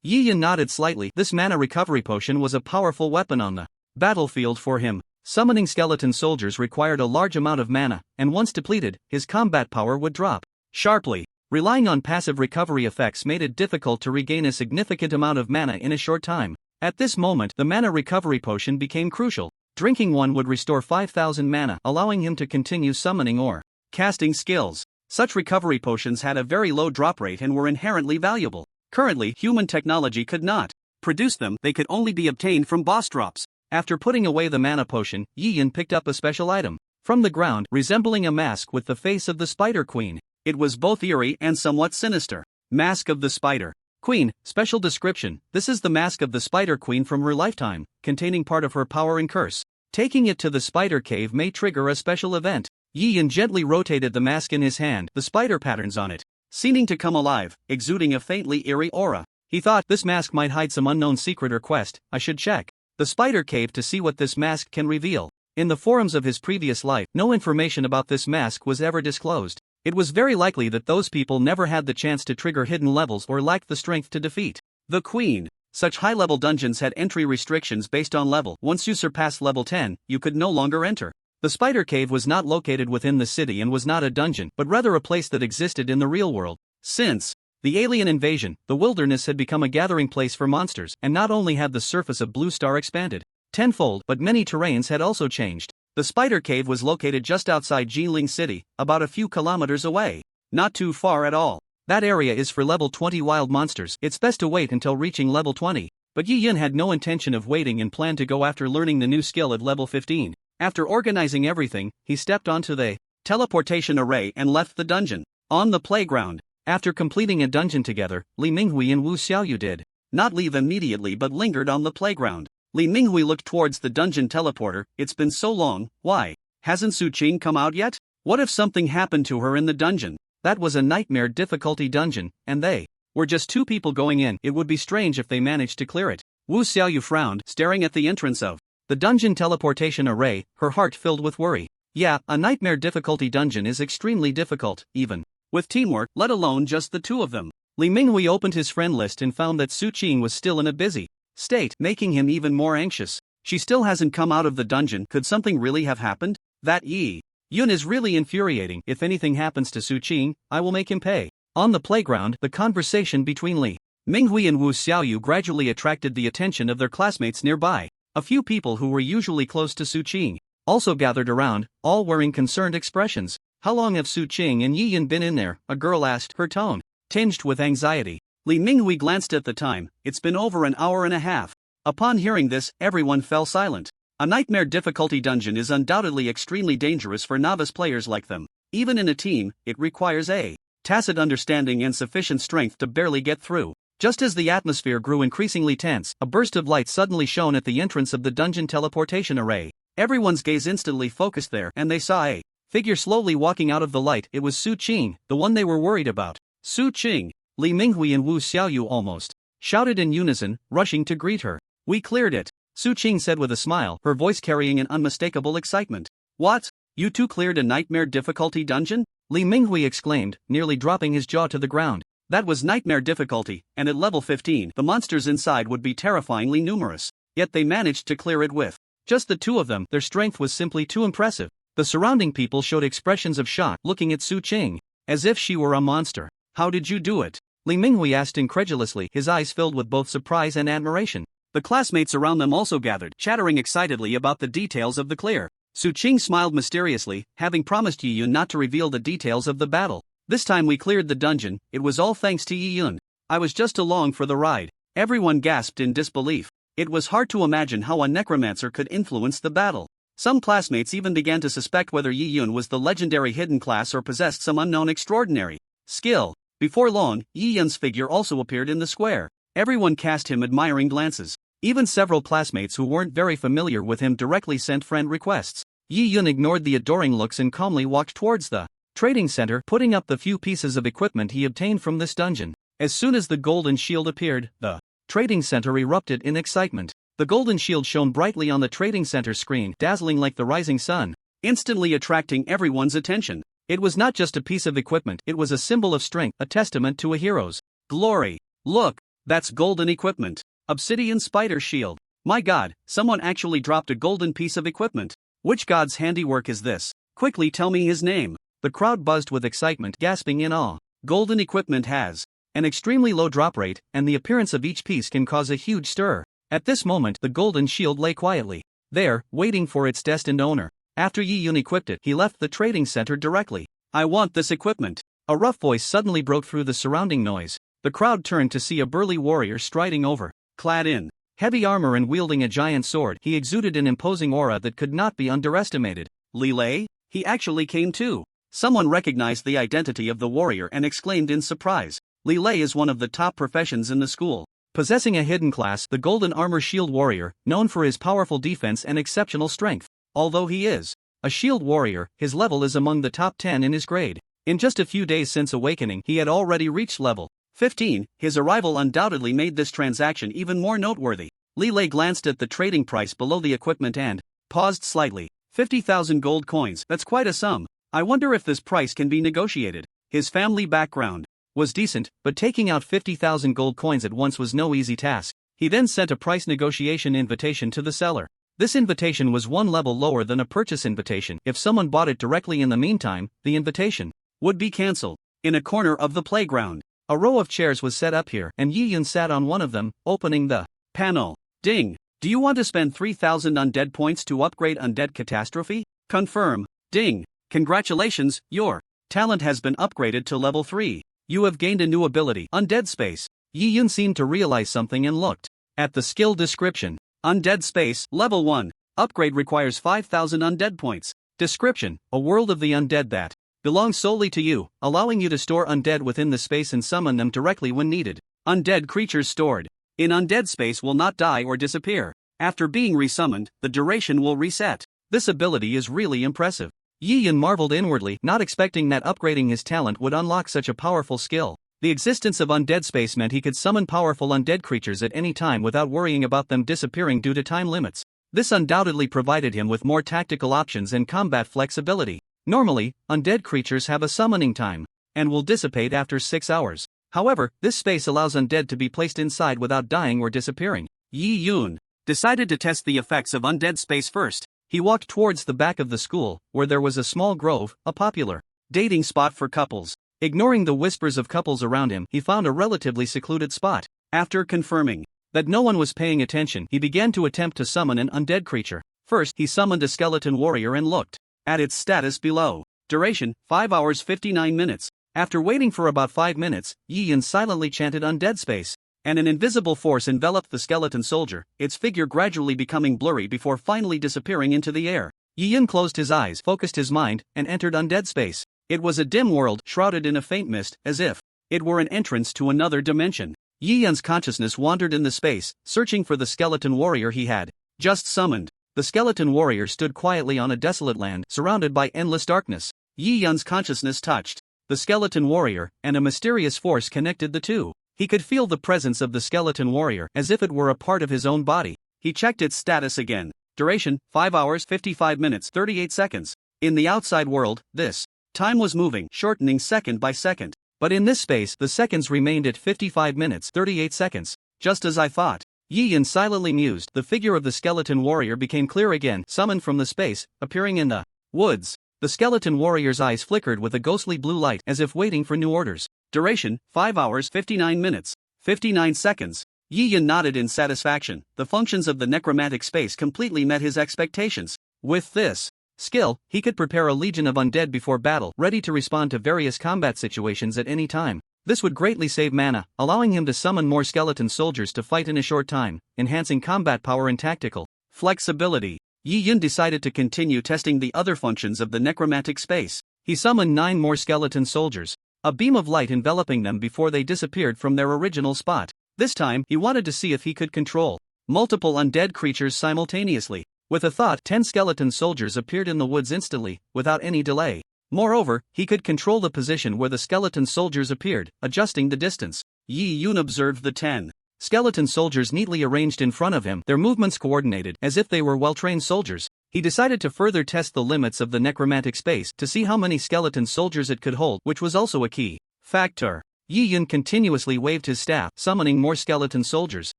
S1: Yi Yin nodded slightly. This Mana Recovery Potion was a powerful weapon on the battlefield for him. Summoning skeleton soldiers required a large amount of mana, and once depleted, his combat power would drop sharply. Relying on passive recovery effects made it difficult to regain a significant amount of mana in a short time. At this moment, the Mana Recovery Potion became crucial. Drinking one would restore 5,000 mana, allowing him to continue summoning or casting skills. Such recovery potions had a very low drop rate and were inherently valuable. Currently, human technology could not produce them, they could only be obtained from boss drops. After putting away the mana potion, Yi Yin picked up a special item from the ground, resembling a mask with the face of the Spider Queen. It was both eerie and somewhat sinister. Mask of the Spider Queen. Special description: this is the mask of the Spider Queen from her lifetime, containing part of her power and curse. Taking it to the spider cave may trigger a special event. Yi Yin gently rotated the mask in his hand, the spider patterns on it seeming to come alive, exuding a faintly eerie aura. He thought, this mask might hide some unknown secret or quest. I should check the spider cave to see what this mask can reveal. In the forums of his previous life, no information about this mask was ever disclosed. It was very likely that those people never had the chance to trigger hidden levels or lacked the strength to defeat the Queen. Such high-level dungeons had entry restrictions based on level. Once you surpassed level 10, you could no longer enter. The Spider Cave was not located within the city and was not a dungeon, but rather a place that existed in the real world. Since the alien invasion, the wilderness had become a gathering place for monsters, and not only had the surface of Blue Star expanded tenfold, but many terrains had also changed. The Spider Cave was located just outside Jiling City, about a few kilometers away. Not too far at all. That area is for level 20 wild monsters. It's best to wait until reaching level 20. But Yi Yin had no intention of waiting and planned to go after learning the new skill at level 15. After organizing everything, he stepped onto the teleportation array and left the dungeon. On the playground, after completing a dungeon together, Li Minghui and Wu Xiaoyu did not leave immediately but lingered on the playground. Li Minghui looked towards the dungeon teleporter. It's been so long, why hasn't Su Qing come out yet? What if something happened to her in the dungeon? That was a nightmare difficulty dungeon, and they were just 2 people going in. It would be strange if they managed to clear it. Wu Xiaoyu frowned, staring at the entrance of the dungeon teleportation array, her heart filled with worry. Yeah, a nightmare difficulty dungeon is extremely difficult, even with teamwork, let alone just the 2 of them. Li Minghui opened his friend list and found that Su Qing was still in a busy state, making him even more anxious. She still hasn't come out of the dungeon. Could something really have happened? That Yi Yun is really infuriating. If anything happens to Su Qing, I will make him pay. On the playground, the conversation between Li Minghui and Wu Xiaoyu gradually attracted the attention of their classmates nearby. A few people who were usually close to Su Qing also gathered around, all wearing concerned expressions. How long have Su Qing and Yi Yun been in there? A girl asked, her tone tinged with anxiety. Li Minghui glanced at the time. It's been over an hour and a half. Upon hearing this, everyone fell silent. A nightmare difficulty dungeon is undoubtedly extremely dangerous for novice players like them. Even in a team, it requires a tacit understanding and sufficient strength to barely get through. Just as the atmosphere grew increasingly tense, a burst of light suddenly shone at the entrance of the dungeon teleportation array. Everyone's gaze instantly focused there, and they saw a figure slowly walking out of the light. It was Su Qing, the one they were worried about. Su Qing! Li Minghui and Wu Xiaoyu almost shouted in unison, rushing to greet her. We cleared it, Su Qing said with a smile, her voice carrying an unmistakable excitement. What? You two cleared a nightmare difficulty dungeon? Li Minghui exclaimed, nearly dropping his jaw to the ground. That was nightmare difficulty, and at level 15, the monsters inside would be terrifyingly numerous. Yet they managed to clear it with just the two of them. Their strength was simply too impressive. The surrounding people showed expressions of shock, looking at Su Qing as if she were a monster. How did you do it? Li Minghui asked incredulously, his eyes filled with both surprise and admiration. The classmates around them also gathered, chattering excitedly about the details of the clear. Su Qing smiled mysteriously, having promised Yi Yun not to reveal the details of the battle. This time we cleared the dungeon. It was all thanks to Yi Yun. I was just along for the ride. Everyone gasped in disbelief. It was hard to imagine how a necromancer could influence the battle. Some classmates even began to suspect whether Yi Yun was the legendary hidden class or possessed some unknown extraordinary skill. Before long, Yi Yun's figure also appeared in the square. Everyone cast him admiring glances. Even several classmates who weren't very familiar with him directly sent friend requests. Yi Yun ignored the adoring looks and calmly walked towards the trading center, putting up the few pieces of equipment he obtained from this dungeon. As soon as the golden shield appeared, the trading center erupted in excitement. The golden shield shone brightly on the trading center screen, dazzling like the rising sun, instantly attracting everyone's attention. It was not just a piece of equipment, it was a symbol of strength, a testament to a hero's glory. Look, that's golden equipment. Obsidian spider shield. My god, someone actually dropped a golden piece of equipment. Which god's handiwork is this? Quickly tell me his name. The crowd buzzed with excitement, gasping in awe. Golden equipment has an extremely low drop rate, and the appearance of each piece can cause a huge stir. At this moment, the golden shield lay quietly there, waiting for its destined owner. After Yi Yun equipped it, he left the trading center directly. I want this equipment. A rough voice suddenly broke through the surrounding noise. The crowd turned to see a burly warrior striding over. Clad in heavy armor and wielding a giant sword, he exuded an imposing aura that could not be underestimated. Li Lei? He actually came too. Someone recognized the identity of the warrior and exclaimed in surprise. Li Lei is one of the top professions in the school. Possessing a hidden class, the golden armor shield warrior, known for his powerful defense and exceptional strength. Although he is a shield warrior, his level is among the top 10 in his grade. In just a few days since awakening, he had already reached level 15. His arrival undoubtedly made this transaction even more noteworthy. Li Lei glanced at the trading price below the equipment and paused slightly. 50,000 gold coins, that's quite a sum. I wonder if this price can be negotiated. His family background was decent, but taking out 50,000 gold coins at once was no easy task. He then sent a price negotiation invitation to the seller. This invitation was one level lower than a purchase invitation. If someone bought it directly in the meantime, the invitation would be cancelled. In a corner of the playground, a row of chairs was set up here, and Yi Yun sat on one of them, opening the panel. Ding! Do you want to spend 3,000 undead points to upgrade Undead Catastrophe? Confirm. Ding! Congratulations, your talent has been upgraded to level 3. You have gained a new ability, Undead Space. Yi Yun seemed to realize something and looked at the skill description. Undead Space, level 1. Upgrade requires 5,000 undead points. Description: a world of the undead that belongs solely to you, allowing you to store undead within the space and summon them directly when needed. Undead creatures stored in Undead Space will not die or disappear. After being resummoned, the duration will reset. This ability is really impressive. Yi Yun marveled inwardly, not expecting that upgrading his talent would unlock such a powerful skill. The existence of Undead Space meant he could summon powerful undead creatures at any time without worrying about them disappearing due to time limits. This undoubtedly provided him with more tactical options and combat flexibility. Normally, undead creatures have a summoning time and will dissipate after 6 hours. However, this space allows undead to be placed inside without dying or disappearing. Yi Yun decided to test the effects of Undead Space first. He walked towards the back of the school, where there was a small grove, a popular dating spot for couples. Ignoring the whispers of couples around him, he found a relatively secluded spot. After confirming that no one was paying attention, he began to attempt to summon an undead creature. First, he summoned a skeleton warrior and looked at its status below. Duration, 5 hours 59 minutes. After waiting for about 5 minutes, Yi Yun silently chanted undead space, and an invisible force enveloped the skeleton soldier, its figure gradually becoming blurry before finally disappearing into the air. Yi Yun closed his eyes, focused his mind, and entered undead space. It was a dim world, shrouded in a faint mist, as if it were an entrance to another dimension. Yi Yun's consciousness wandered in the space, searching for the skeleton warrior he had just summoned. The skeleton warrior stood quietly on a desolate land, surrounded by endless darkness. Yi Yun's consciousness touched the skeleton warrior, and a mysterious force connected the two. He could feel the presence of the skeleton warrior, as if it were a part of his own body. He checked its status again. Duration, 5 hours 55 minutes 38 seconds. In the outside world, this time was moving, shortening second by second. But in this space, the seconds remained at 55 minutes 38 seconds. Just as I thought. Yi Yun silently mused. The figure of the skeleton warrior became clear again, summoned from the space, appearing in the woods. The skeleton warrior's eyes flickered with a ghostly blue light, as if waiting for new orders. Duration, 5 hours 59 minutes 59 seconds. Yi Yun nodded in satisfaction. The functions of the necromantic space completely met his expectations. With this skill, he could prepare a legion of undead before battle, ready to respond to various combat situations at any time. This would greatly save mana, allowing him to summon more skeleton soldiers to fight in a short time, enhancing combat power and tactical flexibility. Yi Yun decided to continue testing the other functions of the necromantic space. He summoned 9 more skeleton soldiers, a beam of light enveloping them before they disappeared from their original spot. This time, he wanted to see if he could control multiple undead creatures simultaneously. With a thought, 10 skeleton soldiers appeared in the woods instantly, without any delay. Moreover, he could control the position where the skeleton soldiers appeared, adjusting the distance. Yi Yun observed the 10 skeleton soldiers neatly arranged in front of him, their movements coordinated, as if they were well-trained soldiers. He decided to further test the limits of the necromantic space to see how many skeleton soldiers it could hold, which was also a key factor. Yi Yun continuously waved his staff, summoning more skeleton soldiers.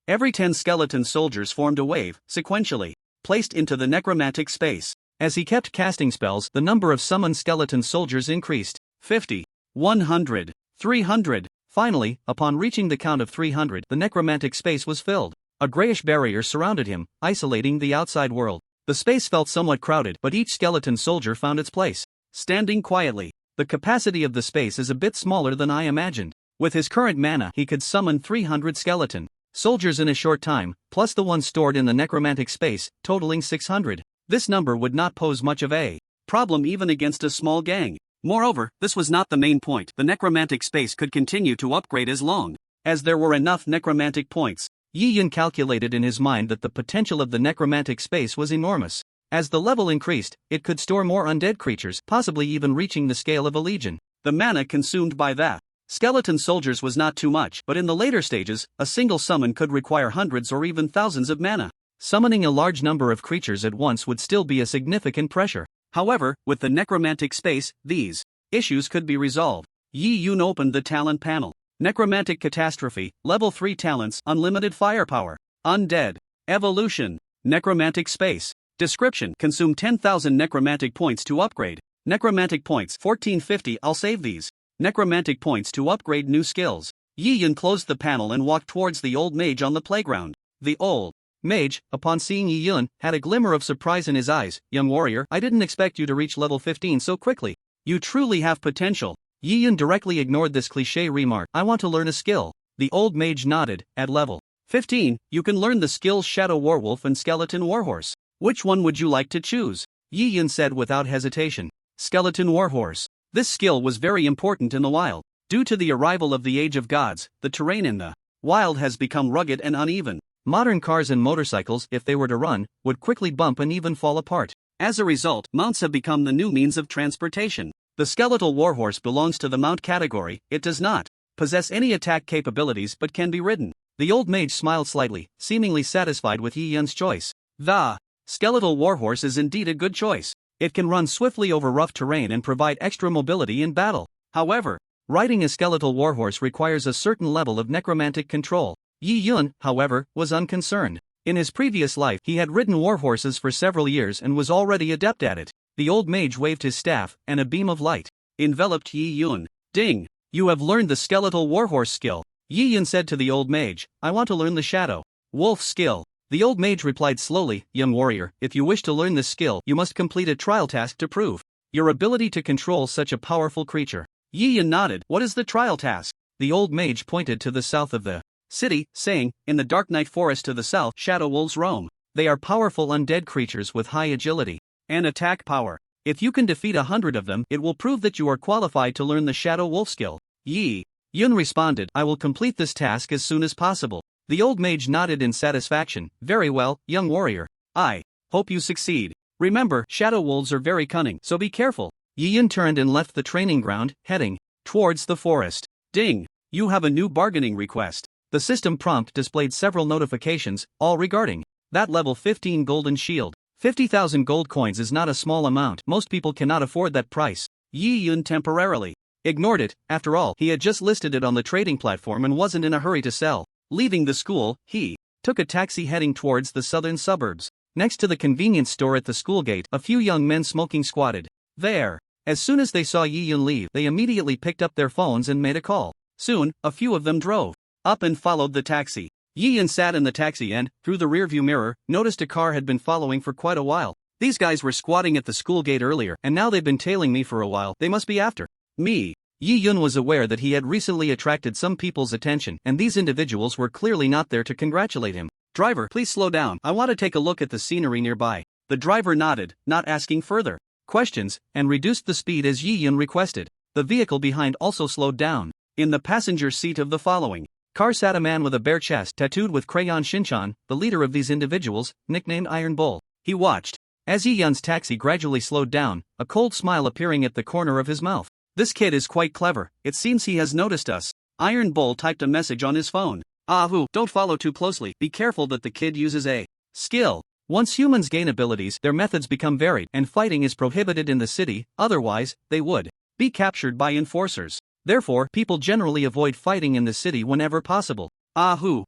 S1: Every 10 skeleton soldiers formed a wave, sequentially placed into the necromantic space. As he kept casting spells, the number of summoned skeleton soldiers increased. 50, 100, 300. Finally, upon reaching the count of 300, the necromantic space was filled. A grayish barrier surrounded him, isolating the outside world. The space felt somewhat crowded, but each skeleton soldier found its place, standing quietly. The capacity of the space is a bit smaller than I imagined. With his current mana, he could summon 300 skeleton soldiers in a short time, plus the ones stored in the necromantic space, totaling 600. This number would not pose much of a problem even against a small gang. Moreover, this was not the main point. The necromantic space could continue to upgrade as long as there were enough necromantic points. Yi Yun calculated in his mind that the potential of the necromantic space was enormous. As the level increased, it could store more undead creatures, possibly even reaching the scale of a legion. The mana consumed by that skeleton soldiers was not too much, but in the later stages, a single summon could require hundreds or even thousands of mana. Summoning a large number of creatures at once would still be a significant pressure. However, with the necromantic space, these issues could be resolved. Yi Yun opened the talent panel. Necromantic Catastrophe, Level 3 Talents, Unlimited Firepower, Undead, Evolution, Necromantic Space. Description: consume 10,000 necromantic points to upgrade. Necromantic points 1450. I'll save these necromantic points to upgrade new skills. Yi Yun closed the panel and walked towards the old mage on the playground. The old mage, upon seeing Yi Yun, had a glimmer of surprise in his eyes. Young warrior, I didn't expect you to reach level 15 so quickly. You truly have potential. Yi Yun directly ignored this cliché remark. I want to learn a skill. The old mage nodded. At level 15, you can learn the skills Shadow Warwolf and Skeleton Warhorse. Which one would you like to choose? Yi Yun said without hesitation. Skeleton Warhorse. This skill was very important in the wild. Due to the arrival of the Age of Gods, the terrain in the wild has become rugged and uneven. Modern cars and motorcycles, if they were to run, would quickly bump and even fall apart. As a result, mounts have become the new means of transportation. The skeletal warhorse belongs to the mount category. It does not possess any attack capabilities but can be ridden. The old mage smiled slightly, seemingly satisfied with Yi Yun's choice. The skeletal warhorse is indeed a good choice. It can run swiftly over rough terrain and provide extra mobility in battle. However, riding a skeletal warhorse requires a certain level of necromantic control. Yi Yun, however, was unconcerned. In his previous life, he had ridden warhorses for several years and was already adept at it. The old mage waved his staff, and a beam of light enveloped Yi Yun. Ding! You have learned the skeletal warhorse skill. Yi Yun said to the old mage, I want to learn the shadow wolf skill. The old mage replied slowly, young warrior, if you wish to learn this skill, you must complete a trial task to prove your ability to control such a powerful creature. Yi Yun nodded. What is the trial task? The old mage pointed to the south of the city, saying, in the dark night forest to the south, shadow wolves roam. They are powerful undead creatures with high agility and attack power. If you can defeat 100 of them, it will prove that you are qualified to learn the shadow wolf skill. Yi Yun responded, I will complete this task as soon as possible. The old mage nodded in satisfaction. Very well, young warrior. I hope you succeed. Remember, shadow wolves are very cunning, so be careful. Yi Yun turned and left the training ground, heading towards the forest. Ding! You have a new bargaining request. The system prompt displayed several notifications, all regarding that level 15 golden shield. 50,000 gold coins is not a small amount. Most people cannot afford that price. Yi Yun temporarily ignored it. After all, he had just listed it on the trading platform and wasn't in a hurry to sell. Leaving the school, he took a taxi heading towards the southern suburbs. Next to the convenience store at the school gate, a few young men smoking squatted there. As soon as they saw Yi Yun leave, they immediately picked up their phones and made a call. Soon, a few of them drove up and followed the taxi. Yi Yun sat in the taxi and, through the rearview mirror, noticed a car had been following for quite a while. These guys were squatting at the school gate earlier, and now they've been tailing me for a while. They must be after me. Yi Yun was aware that he had recently attracted some people's attention, and these individuals were clearly not there to congratulate him. Driver, please slow down. I want to take a look at the scenery nearby. The driver nodded, not asking further questions, and reduced the speed as Yi Yun requested. The vehicle behind also slowed down. In the passenger seat of the following car sat a man with a bare chest tattooed with crayon Shinchan, the leader of these individuals, nicknamed Iron Bull. He watched as Yi Yun's taxi gradually slowed down, a cold smile appearing at the corner of his mouth. This kid is quite clever. It seems he has noticed us. Iron Bull typed a message on his phone. Don't follow too closely. Be careful that the kid uses a skill. Once humans gain abilities, their methods become varied, and fighting is prohibited in the city, otherwise, they would be captured by enforcers. Therefore, people generally avoid fighting in the city whenever possible.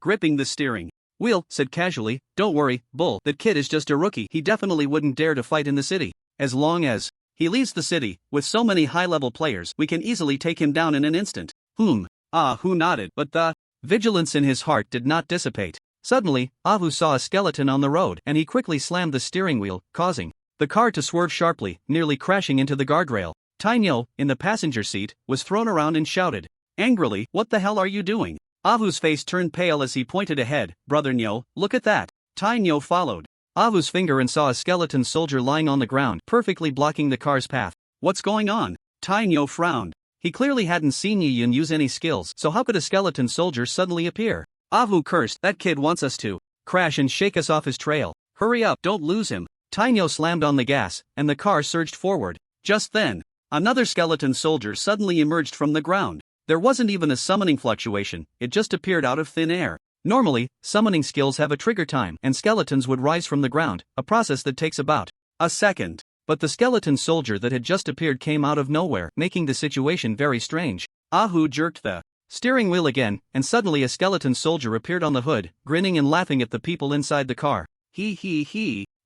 S1: Gripping the steering wheel, said casually, don't worry, Bull, that kid is just a rookie. He definitely wouldn't dare to fight in the city. As long as he leaves the city, with so many high-level players, we can easily take him down in an instant. Hu nodded, but the vigilance in his heart did not dissipate. Suddenly, Ahu saw a skeleton on the road, and he quickly slammed the steering wheel, causing the car to swerve sharply, nearly crashing into the guardrail. Tainyo, in the passenger seat, was thrown around and shouted angrily, what the hell are you doing? Ahu's face turned pale as he pointed ahead. Brother Nyo, look at that. Tainyo followed Ahu's finger and saw a skeleton soldier lying on the ground, perfectly blocking the car's path. What's going on? Tainyo frowned. He clearly hadn't seen Yi Yun use any skills, so how could a skeleton soldier suddenly appear? Ahu cursed, that kid wants us to crash and shake us off his trail. Hurry up, don't lose him. Tainyo slammed on the gas, and the car surged forward. Just then, another skeleton soldier suddenly emerged from the ground. There wasn't even a summoning fluctuation, it just appeared out of thin air. Normally, summoning skills have a trigger time, and skeletons would rise from the ground, a process that takes about a second. But the skeleton soldier that had just appeared came out of nowhere, making the situation very strange. Ahu jerked the steering wheel again, and suddenly a skeleton soldier appeared on the hood, grinning and laughing at the people inside the car.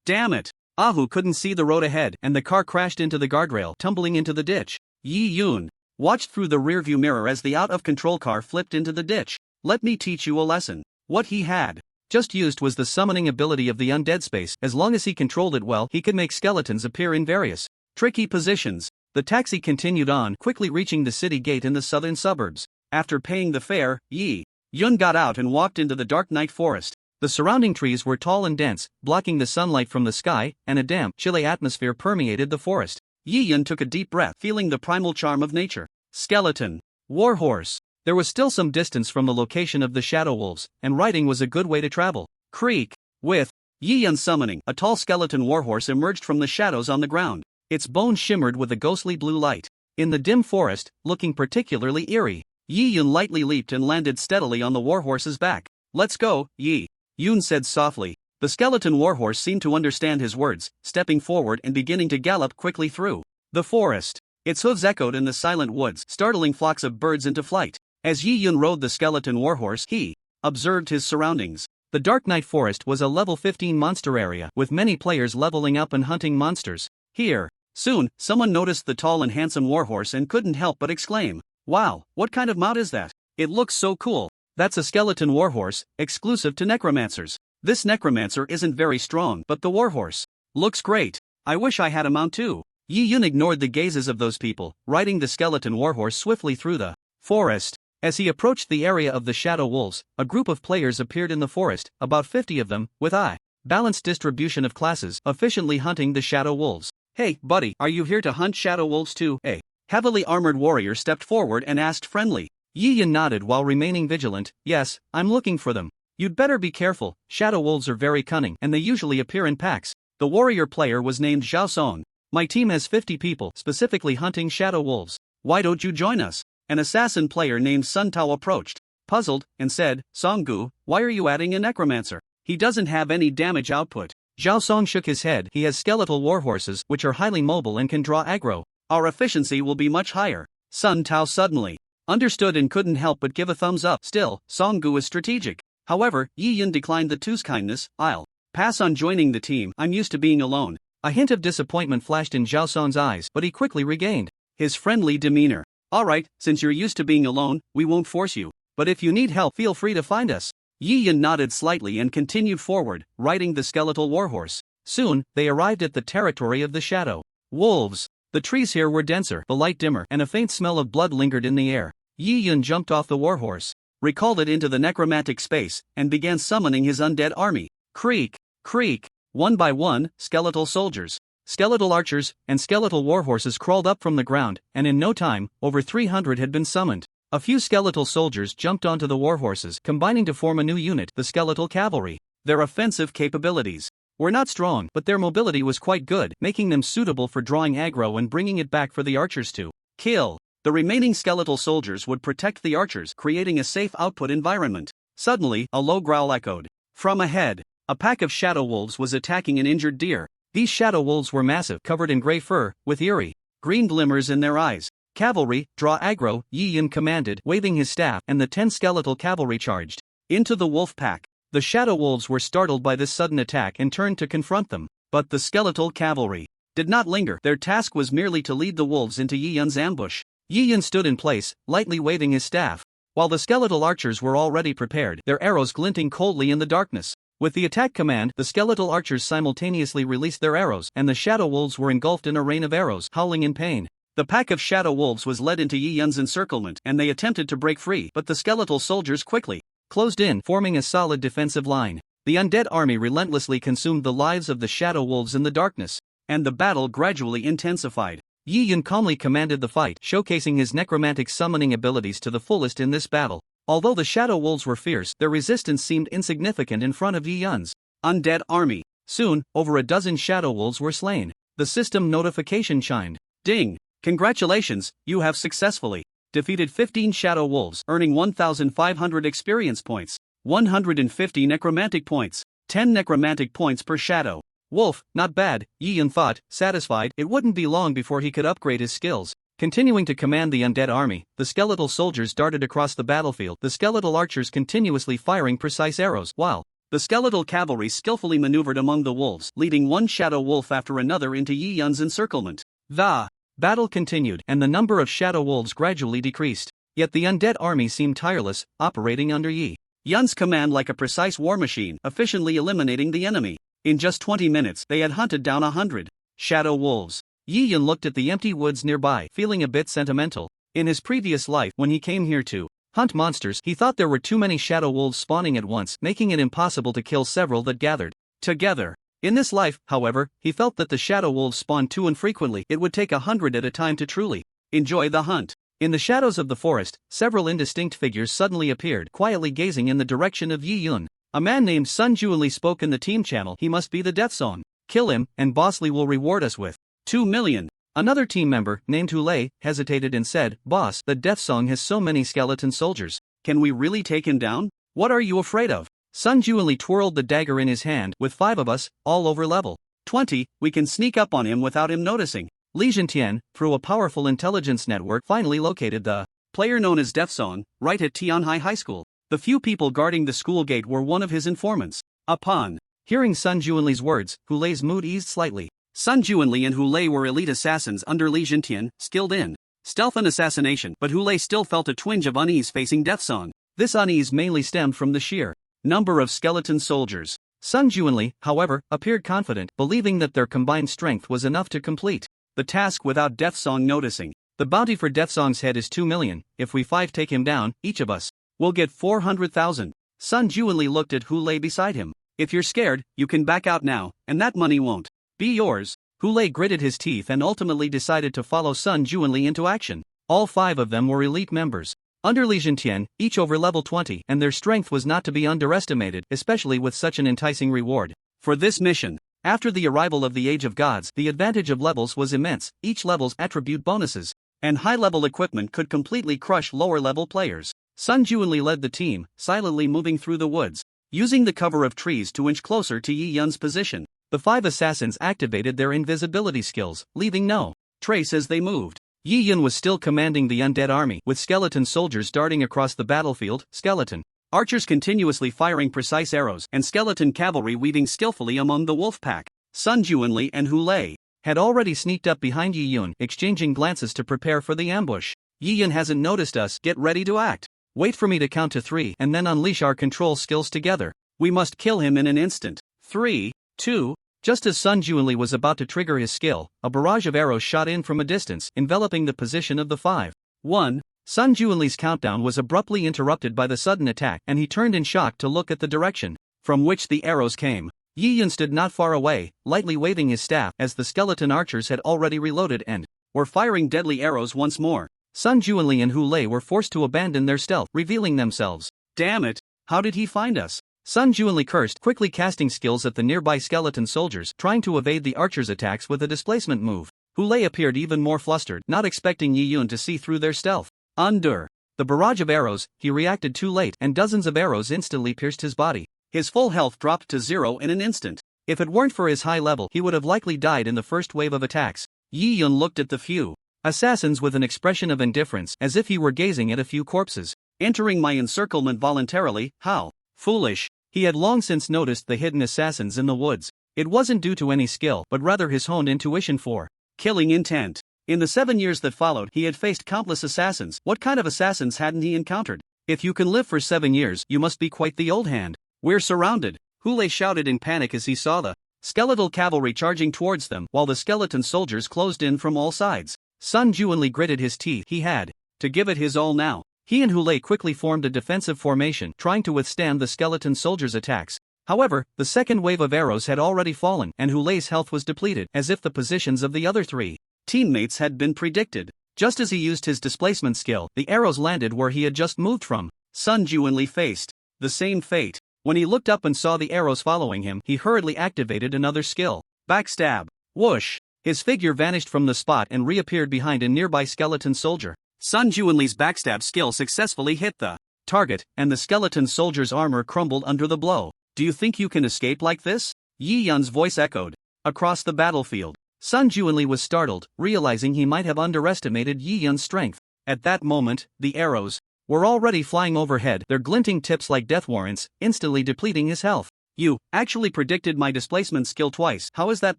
S1: Damn it! Ahu couldn't see the road ahead, and the car crashed into the guardrail, tumbling into the ditch. Yi Yun watched through the rearview mirror as the out-of-control car flipped into the ditch. Let me teach you a lesson. What he had just used was the summoning ability of the undead space. As long as he controlled it well, he could make skeletons appear in various tricky positions. The taxi continued on, quickly reaching the city gate in the southern suburbs. After paying the fare, Yi Yun got out and walked into the dark night forest. The surrounding trees were tall and dense, blocking the sunlight from the sky, and a damp, chilly atmosphere permeated the forest. Yi Yun took a deep breath, feeling the primal charm of nature. Skeleton warhorse. There was still some distance from the location of the shadow wolves, and riding was a good way to travel. Creak. With Yi Yun summoning, a tall skeleton warhorse emerged from the shadows on the ground. Its bones shimmered with a ghostly blue light. In the dim forest, looking particularly eerie, Yi Yun lightly leaped and landed steadily on the warhorse's back. Let's go, Yi Yun said softly. The skeleton warhorse seemed to understand his words, stepping forward and beginning to gallop quickly through the forest. Its hooves echoed in the silent woods, startling flocks of birds into flight. As Yi Yun rode the skeleton warhorse, he observed his surroundings. The Dark Night Forest was a level 15 monster area with many players leveling up and hunting monsters. Here. Soon, someone noticed the tall and handsome warhorse and couldn't help but exclaim, "Wow, what kind of mount is that? It looks so cool." That's a skeleton warhorse, exclusive to necromancers. This necromancer isn't very strong, but the warhorse looks great. I wish I had a mount too. Yi Yun ignored the gazes of those people, riding the skeleton warhorse swiftly through the forest. As he approached the area of the shadow wolves, a group of players appeared in the forest, about 50 of them, with a balanced distribution of classes, efficiently hunting the shadow wolves. "Hey, buddy, are you here to hunt shadow wolves too?" A heavily armored warrior stepped forward and asked friendly. Yi Yun nodded while remaining vigilant. "Yes, I'm looking for them. You'd better be careful, shadow wolves are very cunning and they usually appear in packs." The warrior player was named Zhao Song. "My team has 50 people specifically hunting shadow wolves. Why don't you join us?" An assassin player named Sun Tao approached, puzzled, and said, "Songgu, why are you adding a necromancer? He doesn't have any damage output." Zhao Song shook his head. "He has skeletal warhorses which are highly mobile and can draw aggro. Our efficiency will be much higher." Sun Tao suddenly understood and couldn't help but give a thumbs up. Still, Songgu is strategic. However, Yi Yun declined the two's kindness. "I'll pass on joining the team. I'm used to being alone." A hint of disappointment flashed in Zhao Song's eyes, but he quickly regained his friendly demeanor. "Alright, since you're used to being alone, we won't force you. But if you need help, feel free to find us." Yi Yun nodded slightly and continued forward, riding the skeletal warhorse. Soon, they arrived at the territory of the shadow wolves. The trees here were denser, the light dimmer, and a faint smell of blood lingered in the air. Yi Yun jumped off the warhorse, recalled it into the necromantic space, and began summoning his undead army. Creak, creak. One by one, skeletal soldiers, skeletal archers, and skeletal warhorses crawled up from the ground, and in no time, over 300 had been summoned. A few skeletal soldiers jumped onto the warhorses, combining to form a new unit, the skeletal cavalry. Their offensive capabilities were not strong, but their mobility was quite good, making them suitable for drawing aggro and bringing it back for the archers to kill. The remaining skeletal soldiers would protect the archers, creating a safe output environment. Suddenly, a low growl echoed from ahead. A pack of shadow wolves was attacking an injured deer. These shadow wolves were massive, covered in gray fur, with eerie green glimmers in their eyes. "Cavalry, draw aggro," Yi Yun commanded, waving his staff, and the 10 skeletal cavalry charged into the wolf pack. The shadow wolves were startled by this sudden attack and turned to confront them. But the skeletal cavalry did not linger. Their task was merely to lead the wolves into Yi Yun's ambush. Yi Yun stood in place, lightly waving his staff, while the skeletal archers were already prepared, their arrows glinting coldly in the darkness. With the attack command, the skeletal archers simultaneously released their arrows, and the shadow wolves were engulfed in a rain of arrows, howling in pain. The pack of shadow wolves was led into Yi Yun's encirclement, and they attempted to break free, but the skeletal soldiers quickly closed in, forming a solid defensive line. The undead army relentlessly consumed the lives of the shadow wolves in the darkness, and the battle gradually intensified. Yi Yun calmly commanded the fight, showcasing his necromantic summoning abilities to the fullest in this battle. Although the shadow wolves were fierce, their resistance seemed insignificant in front of Yi Yun's undead army. Soon, over a dozen shadow wolves were slain. The system notification chimed. "Ding! Congratulations, you have successfully defeated 15 shadow wolves, earning 1,500 experience points, 150 necromantic points, 10 necromantic points per shadow wolf." Not bad, Yi Yun thought, satisfied. It wouldn't be long before he could upgrade his skills. Continuing to command the undead army, the skeletal soldiers darted across the battlefield, the skeletal archers continuously firing precise arrows, while the skeletal cavalry skillfully maneuvered among the wolves, leading one shadow wolf after another into Yi Yun's encirclement. The battle continued, and the number of shadow wolves gradually decreased. Yet the undead army seemed tireless, operating under Yi Yun's command like a precise war machine, efficiently eliminating the enemy. In just 20 minutes, they had hunted down 100 shadow wolves. Yi Yun looked at the empty woods nearby, feeling a bit sentimental. In his previous life, when he came here to hunt monsters, he thought there were too many shadow wolves spawning at once, making it impossible to kill several that gathered together. In this life, however, he felt that the shadow wolves spawned too infrequently. It would take 100 at a time to truly enjoy the hunt. In the shadows of the forest, several indistinct figures suddenly appeared, quietly gazing in the direction of Yi Yun. A man named Sun Julie spoke in the team channel. "He must be the Death Song. Kill him, and Boss Lee will reward us with 2 million. Another team member, named Hule, hesitated and said, "Boss, the Death Song has so many skeleton soldiers. Can we really take him down? What are you afraid of?" Sun Julie twirled the dagger in his hand. "With 5 of us, all over level 20, we can sneak up on him without him noticing." Li Zhentian, through a powerful intelligence network, finally located the player known as Death Song, right at Tianhai High School. The few people guarding the school gate were one of his informants. Upon hearing Sun Juanli's words, Hu Lei's mood eased slightly. Sun Juanli and Hu Lei were elite assassins under Li Jintian, skilled in stealth and assassination, but Hu Lei still felt a twinge of unease facing Death Song. This unease mainly stemmed from the sheer number of skeleton soldiers. Sun Juanli, however, appeared confident, believing that their combined strength was enough to complete the task without Death Song noticing. The bounty for Death Song's head is 2 million, if we 5 take him down, each of us will get 400,000. Sun Juanli looked at Hu Lei beside him. If you're scared, you can back out now, and that money won't be yours. Hu Lei gritted his teeth and ultimately decided to follow Sun Juanli into action. All 5 of them were elite members under Li Jintian, each over level 20, and their strength was not to be underestimated, especially with such an enticing reward. For this mission, after the arrival of the Age of Gods, the advantage of levels was immense. Each level's attribute bonuses and high-level equipment could completely crush lower-level players. Sun Juanli led the team, silently moving through the woods, using the cover of trees to inch closer to Yi Yun's position. The 5 assassins activated their invisibility skills, leaving no trace as they moved. Yi Yun was still commanding the undead army, with skeleton soldiers darting across the battlefield, skeleton archers continuously firing precise arrows, and skeleton cavalry weaving skillfully among the wolf pack. Sun Juanli and Hu Lei had already sneaked up behind Yi Yun, exchanging glances to prepare for the ambush. Yi Yun hasn't noticed us, get ready to act. Wait for me to count to 3 and then unleash our control skills together. We must kill him in an instant. 3, 2, Just as Sun Juanli was about to trigger his skill, a barrage of arrows shot in from a distance, enveloping the position of the 5. 1. Sun Juanli's countdown was abruptly interrupted by the sudden attack, and he turned in shock to look at the direction from which the arrows came. Yi Yun stood not far away, lightly waving his staff, as the skeleton archers had already reloaded and were firing deadly arrows once more. Sun Juanli and Hu Lei were forced to abandon their stealth, revealing themselves. Damn it, how did he find us? Sun Juanli cursed, quickly casting skills at the nearby skeleton soldiers, trying to evade the archers' attacks with a displacement move. Hu Lei appeared even more flustered, not expecting Yi Yun to see through their stealth. Under the barrage of arrows, he reacted too late, and dozens of arrows instantly pierced his body. His full health dropped to 0 in an instant. If it weren't for his high level, he would have likely died in the first wave of attacks. Yi Yun looked at the few assassins with an expression of indifference, as if he were gazing at a few corpses. Entering my encirclement voluntarily, how foolish. He had long since noticed the hidden assassins in the woods. It wasn't due to any skill, but rather his honed intuition for killing intent. In the 7 years that followed, he had faced countless assassins. What kind of assassins hadn't he encountered? If you can live for 7 years, you must be quite the old hand. We're surrounded, Hu Lei shouted in panic as he saw the skeletal cavalry charging towards them, while the skeleton soldiers closed in from all sides. Sun Juanli gritted his teeth. He had to give it his all now. He and Hu Lei quickly formed a defensive formation, trying to withstand the skeleton soldiers' attacks. However, the second wave of arrows had already fallen, and Hu Lei's health was depleted, as if the positions of the other 3 teammates had been predicted. Just as he used his displacement skill, the arrows landed where he had just moved from. Sun Juanli faced the same fate. When he looked up and saw the arrows following him, he hurriedly activated another skill. Backstab. Whoosh! His figure vanished from the spot and reappeared behind a nearby skeleton soldier. Sun Juanli's backstab skill successfully hit the target, and the skeleton soldier's armor crumbled under the blow. Do you think you can escape like this? Yi Yun's voice echoed across the battlefield. Sun Juanli was startled, realizing he might have underestimated Yi Yun's strength. At that moment, the arrows were already flying overhead, their glinting tips like death warrants, instantly depleting his health. You actually predicted my displacement skill twice. How is that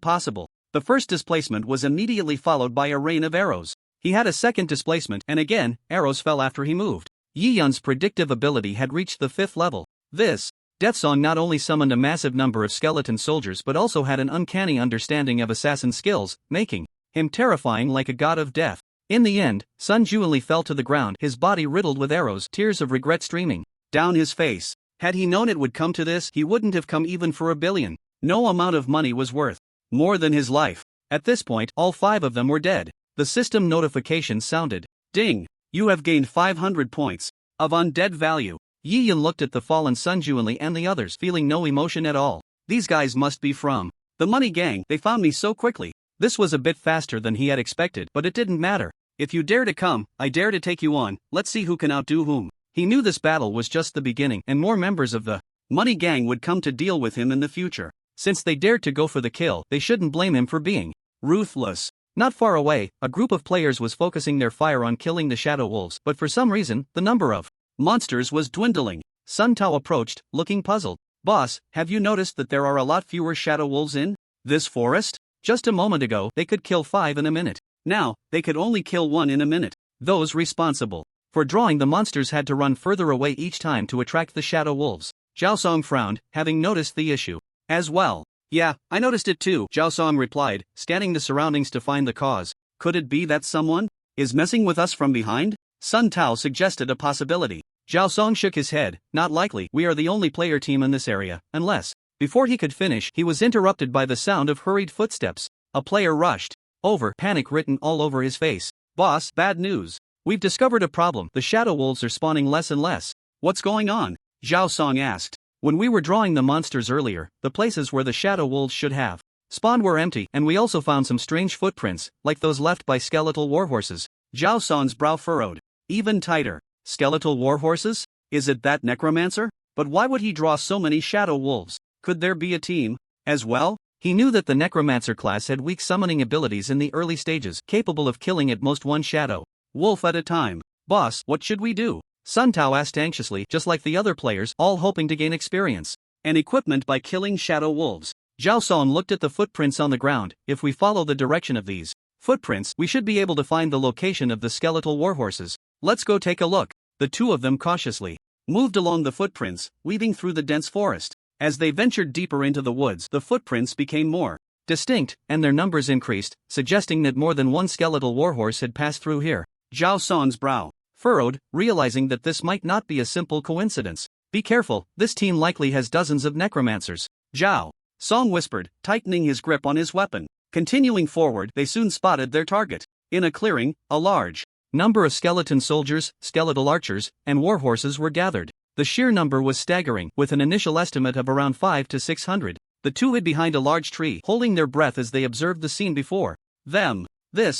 S1: possible? The first displacement was immediately followed by a rain of arrows. He had a second displacement, and again, arrows fell after he moved. Yi Yun's predictive ability had reached the 5th level. This Death Song not only summoned a massive number of skeleton soldiers but also had an uncanny understanding of assassin skills, making him terrifying like a god of death. In the end, Sun Juanli fell to the ground, his body riddled with arrows, tears of regret streaming down his face. Had he known it would come to this, he wouldn't have come even for $1 billion. No amount of money was worth more than his life. At this point, all 5 of them were dead. The system notification sounded. Ding! You have gained 500 points of undead value. Yi Yun looked at the fallen Sun Juanli and the others, feeling no emotion at all. These guys must be from the money gang. They found me so quickly. This was a bit faster than he had expected, but it didn't matter. If you dare to come, I dare to take you on. Let's see who can outdo whom. He knew this battle was just the beginning, and more members of the money gang would come to deal with him in the future. Since they dared to go for the kill, they shouldn't blame him for being ruthless. Not far away, a group of players was focusing their fire on killing the shadow wolves, but for some reason, the number of monsters was dwindling. Sun Tao approached, looking puzzled. Boss, have you noticed that there are a lot fewer shadow wolves in this forest? Just a moment ago, they could kill 5 in a minute. Now, they could only kill 1 in a minute. Those responsible for drawing the monsters had to run further away each time to attract the shadow wolves. Zhao Song frowned, having noticed the issue as well. Yeah, I noticed it too, Zhao Song replied, scanning the surroundings to find the cause. Could it be that someone is messing with us from behind? Sun Tao suggested a possibility. Zhao Song shook his head. Not likely. We are the only player team in this area, unless. Before he could finish, he was interrupted by the sound of hurried footsteps. A player rushed over, panic written all over his face. Boss, bad news. We've discovered a problem. The shadow wolves are spawning less and less. What's going on? Zhao Song asked. When we were drawing the monsters earlier, the places where the shadow wolves should have spawned were empty, and we also found some strange footprints, like those left by skeletal warhorses. Zhao Song's brow furrowed even tighter. Skeletal warhorses? Is it that necromancer? But why would he draw so many shadow wolves? Could there be a team as well? He knew that the necromancer class had weak summoning abilities in the early stages, capable of killing at most one shadow wolf at a time. Boss, what should we do? Sun Tao asked anxiously, just like the other players, all hoping to gain experience and equipment by killing shadow wolves. Zhao Song looked at the footprints on the ground. If we follow the direction of these footprints, we should be able to find the location of the skeletal warhorses. Let's go take a look. The two of them cautiously moved along the footprints, weaving through the dense forest. As they ventured deeper into the woods, the footprints became more distinct, and their numbers increased, suggesting that more than one skeletal warhorse had passed through here. Zhao Song's brow furrowed, realizing that this might not be a simple coincidence. Be careful, this team likely has dozens of necromancers. Zhao Song whispered, tightening his grip on his weapon. Continuing forward, they soon spotted their target. In a clearing, a large number of skeleton soldiers, skeletal archers, and warhorses were gathered. The sheer number was staggering, with an initial estimate of around 500 to 600. The two hid behind a large tree, holding their breath as they observed the scene before them.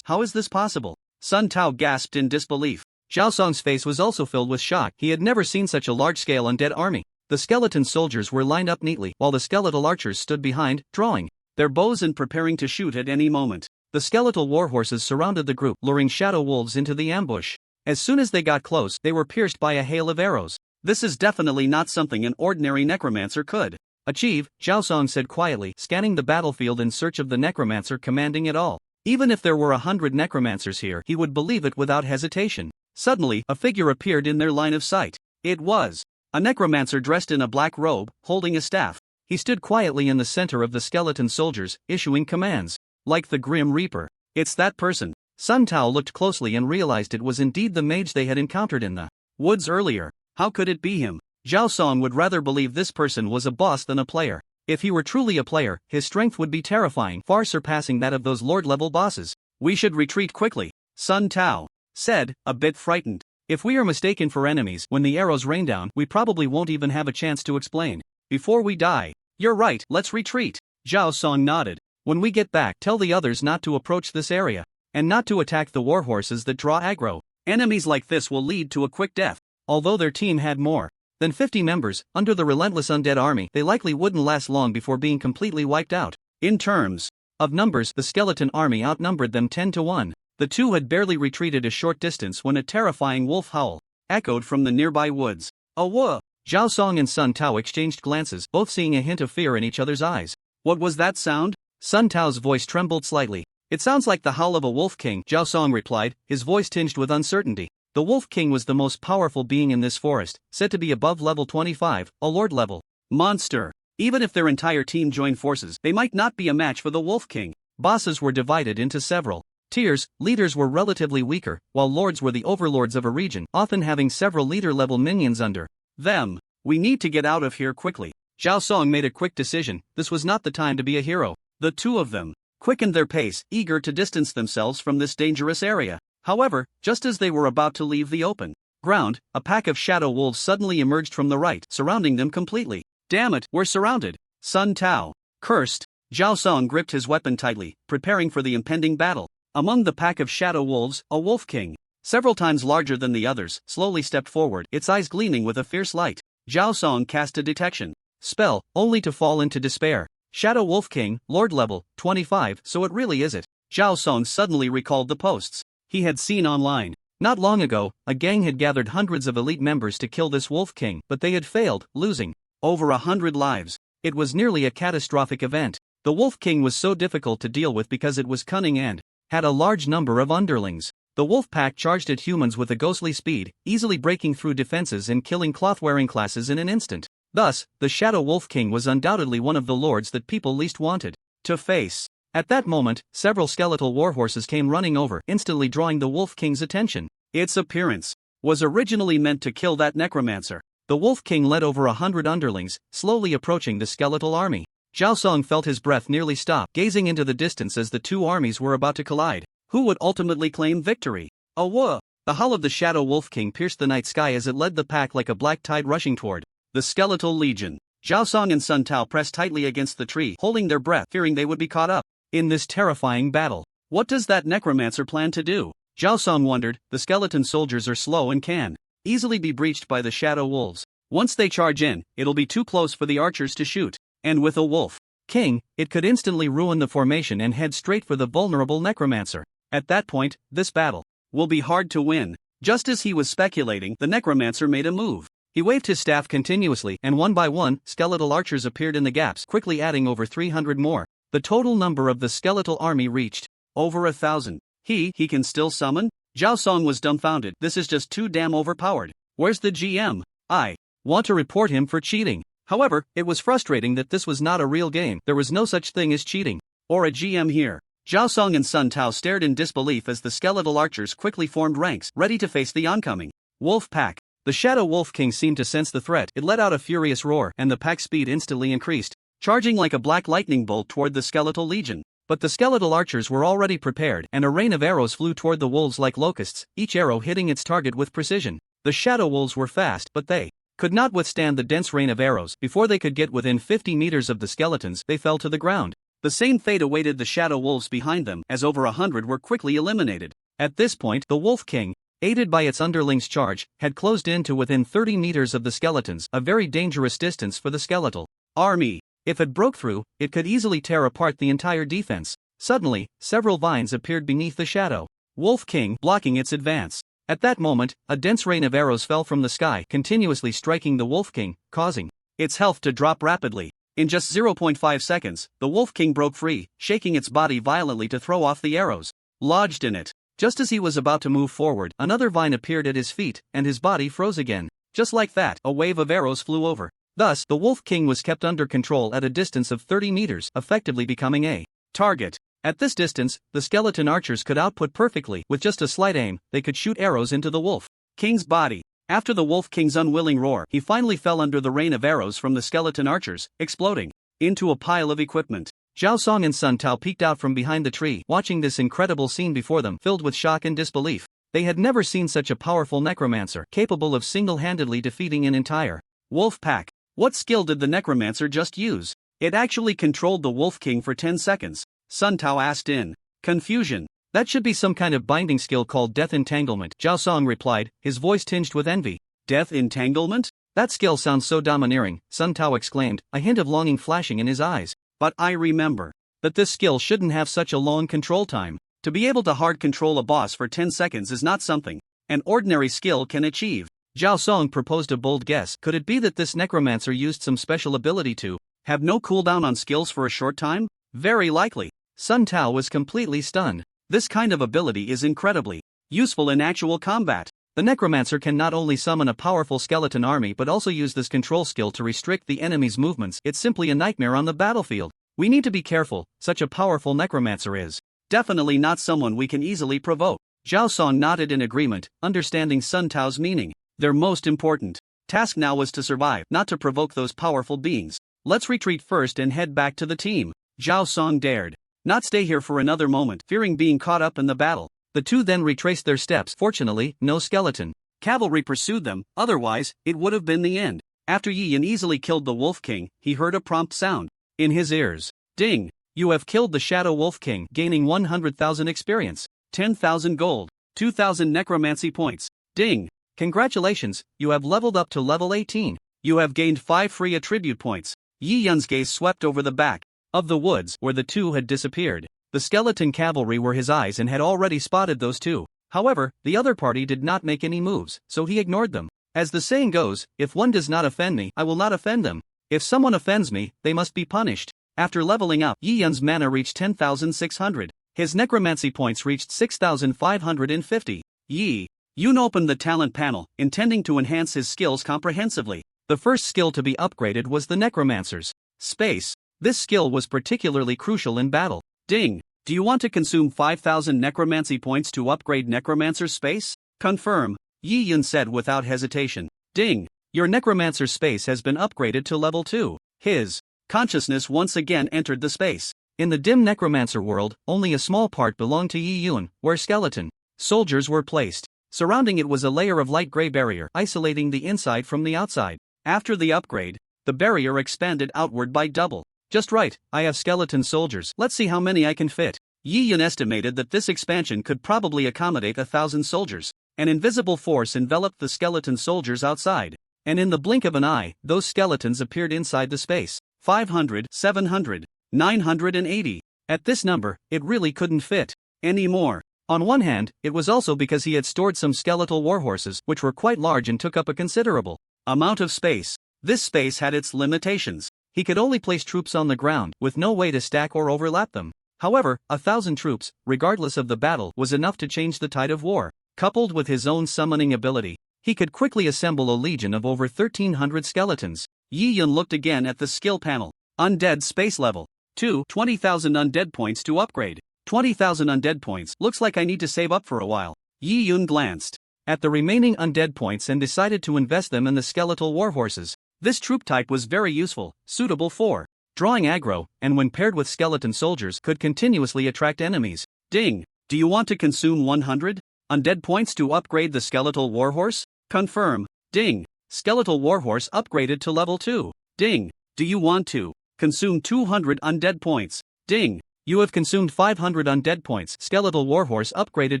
S1: How is this possible? Sun Tao gasped in disbelief. Zhao Song's face was also filled with shock. He had never seen such a large-scale undead army. The skeleton soldiers were lined up neatly, while the skeletal archers stood behind, drawing their bows and preparing to shoot at any moment. The skeletal warhorses surrounded the group, luring shadow wolves into the ambush. As soon as they got close, they were pierced by a hail of arrows. This is definitely not something an ordinary necromancer could achieve, Zhao Song said quietly, scanning the battlefield in search of the necromancer commanding it all. Even if there were 100 necromancers here, he would believe it without hesitation. Suddenly, a figure appeared in their line of sight. It was a necromancer dressed in a black robe, holding a staff. He stood quietly in the center of the skeleton soldiers, issuing commands. Like the Grim Reaper. It's that person. Sun Tao looked closely and realized it was indeed the mage they had encountered in the woods earlier. How could it be him? Zhao Song would rather believe this person was a boss than a player. If he were truly a player, his strength would be terrifying, far surpassing that of those lord-level bosses. We should retreat quickly, Sun Tao said, a bit frightened. If we are mistaken for enemies when the arrows rain down, we probably won't even have a chance to explain before we die. You're right, let's retreat. Zhao Song nodded. When we get back, tell the others not to approach this area, and not to attack the warhorses that draw aggro. Enemies like this will lead to a quick death. Although their team had more than 50 members, under the relentless undead army, they likely wouldn't last long before being completely wiped out. In terms of numbers, the skeleton army outnumbered them 10 to 1. The two had barely retreated a short distance when a terrifying wolf howl echoed from the nearby woods. A whoa! Zhao Song and Sun Tao exchanged glances, both seeing a hint of fear in each other's eyes. What was that sound? Sun Tao's voice trembled slightly. It sounds like the howl of a wolf king, Zhao Song replied, his voice tinged with uncertainty. The Wolf King was the most powerful being in this forest, said to be above level 25, a lord-level monster. Even if their entire team joined forces, they might not be a match for the Wolf King. Bosses were divided into several tiers, leaders were relatively weaker, while lords were the overlords of a region, often having several leader-level minions under them. We need to get out of here quickly. Zhao Song made a quick decision. This was not the time to be a hero. The two of them quickened their pace, eager to distance themselves from this dangerous area. However, just as they were about to leave the open ground, a pack of shadow wolves suddenly emerged from the right, surrounding them completely. Damn it, we're surrounded! Sun Tao cursed. Zhao Song gripped his weapon tightly, preparing for the impending battle. Among the pack of shadow wolves, a wolf king, several times larger than the others, slowly stepped forward, its eyes gleaming with a fierce light. Zhao Song cast a detection spell, only to fall into despair. Shadow Wolf King, Lord level, 25, so it really is it. Zhao Song suddenly recalled the posts he had seen online. Not long ago, a gang had gathered hundreds of elite members to kill this Wolf King, but they had failed, losing over 100 lives. It was nearly a catastrophic event. The Wolf King was so difficult to deal with because it was cunning and had a large number of underlings. The wolf pack charged at humans with a ghostly speed, easily breaking through defenses and killing cloth-wearing classes in an instant. Thus, the Shadow Wolf King was undoubtedly one of the lords that people least wanted to face. At that moment, several skeletal warhorses came running over, instantly drawing the Wolf King's attention. Its appearance was originally meant to kill that necromancer. The Wolf King led over 100 underlings, slowly approaching the skeletal army. Zhao Song felt his breath nearly stop, gazing into the distance as the two armies were about to collide. Who would ultimately claim victory? The howl of the Shadow Wolf King pierced the night sky as it led the pack like a black tide rushing toward the skeletal legion. Zhao Song and Sun Tao pressed tightly against the tree, holding their breath, fearing they would be caught up in this terrifying battle. What does that necromancer plan to do? Zhao Song wondered. The skeleton soldiers are slow and can easily be breached by the shadow wolves. Once they charge in, it'll be too close for the archers to shoot. And with a Wolf King, it could instantly ruin the formation and head straight for the vulnerable necromancer. At that point, this battle will be hard to win. Just as he was speculating, the necromancer made a move. He waved his staff continuously, and one by one, skeletal archers appeared in the gaps, quickly adding over 300 more. The total number of the skeletal army reached over 1,000. He can still summon? Zhao Song was dumbfounded. This is just too damn overpowered. Where's the GM? I want to report him for cheating. However, it was frustrating that this was not a real game. There was no such thing as cheating or a GM here. Zhao Song and Sun Tao stared in disbelief as the skeletal archers quickly formed ranks, ready to face the oncoming wolf pack. The Shadow Wolf King seemed to sense the threat. It let out a furious roar, and the pack's speed instantly increased, charging like a black lightning bolt toward the skeletal legion. But the skeletal archers were already prepared, and a rain of arrows flew toward the wolves like locusts, each arrow hitting its target with precision. The shadow wolves were fast, but they could not withstand the dense rain of arrows. Before they could get within 50 meters of the skeletons, they fell to the ground. The same fate awaited the shadow wolves behind them, as over 100 were quickly eliminated. At this point, the Wolf King, aided by its underlings' charge, had closed in to within 30 meters of the skeletons, a very dangerous distance for the skeletal army. If it broke through, it could easily tear apart the entire defense. Suddenly, several vines appeared beneath the Shadow Wolf King, blocking its advance. At that moment, a dense rain of arrows fell from the sky, continuously striking the Wolf King, causing its health to drop rapidly. In just 0.5 seconds, the Wolf King broke free, shaking its body violently to throw off the arrows lodged in it. Just as he was about to move forward, another vine appeared at his feet, and his body froze again. Just like that, a wave of arrows flew over. Thus, the Wolf King was kept under control at a distance of 30 meters, effectively becoming a target. At this distance, the skeleton archers could output perfectly. With just a slight aim, they could shoot arrows into the Wolf King's body. After the Wolf King's unwilling roar, he finally fell under the rain of arrows from the skeleton archers, exploding into a pile of equipment. Zhao Song and Sun Tao peeked out from behind the tree, watching this incredible scene before them, filled with shock and disbelief. They had never seen such a powerful necromancer, capable of single-handedly defeating an entire wolf pack. What skill did the necromancer just use? It actually controlled the Wolf King for 10 seconds. Sun Tao asked in confusion. That should be some kind of binding skill called Death Entanglement, Zhao Song replied, his voice tinged with envy. Death Entanglement? That skill sounds so domineering, Sun Tao exclaimed, a hint of longing flashing in his eyes. But I remember that this skill shouldn't have such a long control time. To be able to hard control a boss for 10 seconds is not something an ordinary skill can achieve. Zhao Song proposed a bold guess. Could it be that this necromancer used some special ability to have no cooldown on skills for a short time? Very likely. Sun Tao was completely stunned. This kind of ability is incredibly useful in actual combat. The necromancer can not only summon a powerful skeleton army but also use this control skill to restrict the enemy's movements. It's simply a nightmare on the battlefield. We need to be careful. Such a powerful necromancer is definitely not someone we can easily provoke. Zhao Song nodded in agreement, understanding Sun Tao's meaning. Their most important task now was to survive, not to provoke those powerful beings. Let's retreat first and head back to the team. Zhao Song dared not stay here for another moment, fearing being caught up in the battle. The two then retraced their steps. Fortunately, no skeleton cavalry pursued them, otherwise, it would have been the end. After Yi Yan easily killed the Wolf King, he heard a prompt sound in his ears. Ding! You have killed the Shadow Wolf King, gaining 100,000 experience, 10,000 gold, 2,000 necromancy points. Ding! Congratulations, you have leveled up to level 18. You have gained 5 free attribute points. Yi Yan's gaze swept over the back of the woods where the two had disappeared. The skeleton cavalry were his eyes and had already spotted those two. However, the other party did not make any moves, so he ignored them. As the saying goes, if one does not offend me, I will not offend them. If someone offends me, they must be punished. After leveling up, Yi Yun's mana reached 10,600. His necromancy points reached 6,550. Yi Yun opened the talent panel, intending to enhance his skills comprehensively. The first skill to be upgraded was the necromancer's space. This skill was particularly crucial in battle. Ding! Do you want to consume 5,000 necromancy points to upgrade necromancer's space? Confirm, Yi Yun said without hesitation. Ding! Your necromancer's space has been upgraded to level 2. His consciousness once again entered the space. In the dim necromancer world, only a small part belonged to Yi Yun, where skeleton soldiers were placed. Surrounding it was a layer of light gray barrier, isolating the inside from the outside. After the upgrade, the barrier expanded outward by double. Just right, I have skeleton soldiers. Let's see how many I can fit. Yi Yun estimated that this expansion could probably accommodate 1,000 soldiers. An invisible force enveloped the skeleton soldiers outside. And in the blink of an eye, those skeletons appeared inside the space. 500, 700, 980. At this number, it really couldn't fit anymore. On one hand, it was also because he had stored some skeletal warhorses, which were quite large and took up a considerable amount of space. This space had its limitations. He could only place troops on the ground, with no way to stack or overlap them. However, 1,000 troops, regardless of the battle, was enough to change the tide of war. Coupled with his own summoning ability, he could quickly assemble a legion of over 1,300 skeletons. Yi Yun looked again at the skill panel. Undead space level 2, 20,000 undead points to upgrade. 20,000 undead points. Looks like I need to save up for a while. Yi Yun glanced at the remaining undead points and decided to invest them in the skeletal warhorses. This troop type was very useful, suitable for drawing aggro, and when paired with skeleton soldiers could continuously attract enemies. Ding! Do you want to consume 100 undead points to upgrade the skeletal warhorse? Confirm. Ding! Skeletal warhorse upgraded to level 2. Ding! Do you want to consume 200 undead points? Ding! You have consumed 500 undead points. Skeletal warhorse upgraded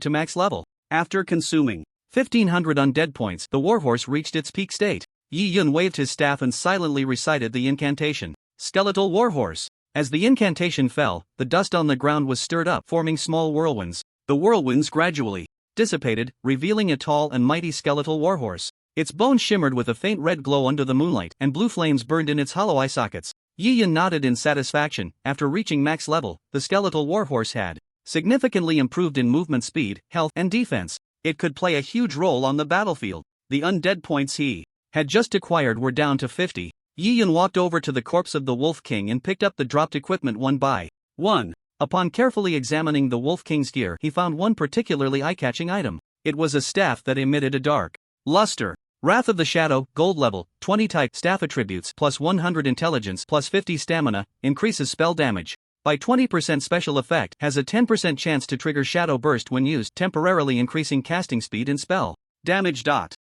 S1: to max level. After consuming 1,500 undead points, the warhorse reached its peak state. Yi Yun waved his staff and silently recited the incantation. Skeletal warhorse. As the incantation fell, the dust on the ground was stirred up, forming small whirlwinds. The whirlwinds gradually dissipated, revealing a tall and mighty skeletal warhorse. Its bones shimmered with a faint red glow under the moonlight, and blue flames burned in its hollow eye sockets. Yi Yun nodded in satisfaction. After reaching max level, the skeletal warhorse had significantly improved in movement speed, health, and defense. It could play a huge role on the battlefield. The undead points he had just acquired were down to 50. Yi Yun walked over to the corpse of the Wolf King and picked up the dropped equipment one by one. Upon carefully examining the Wolf King's gear, he found one particularly eye-catching item. It was a staff that emitted a dark luster. Wrath of the Shadow, gold level, 20 type, staff attributes, plus 100 intelligence, plus 50 stamina, increases spell damage by 20% special effect, has a 10% chance to trigger Shadow Burst when used, temporarily increasing casting speed and spell damage.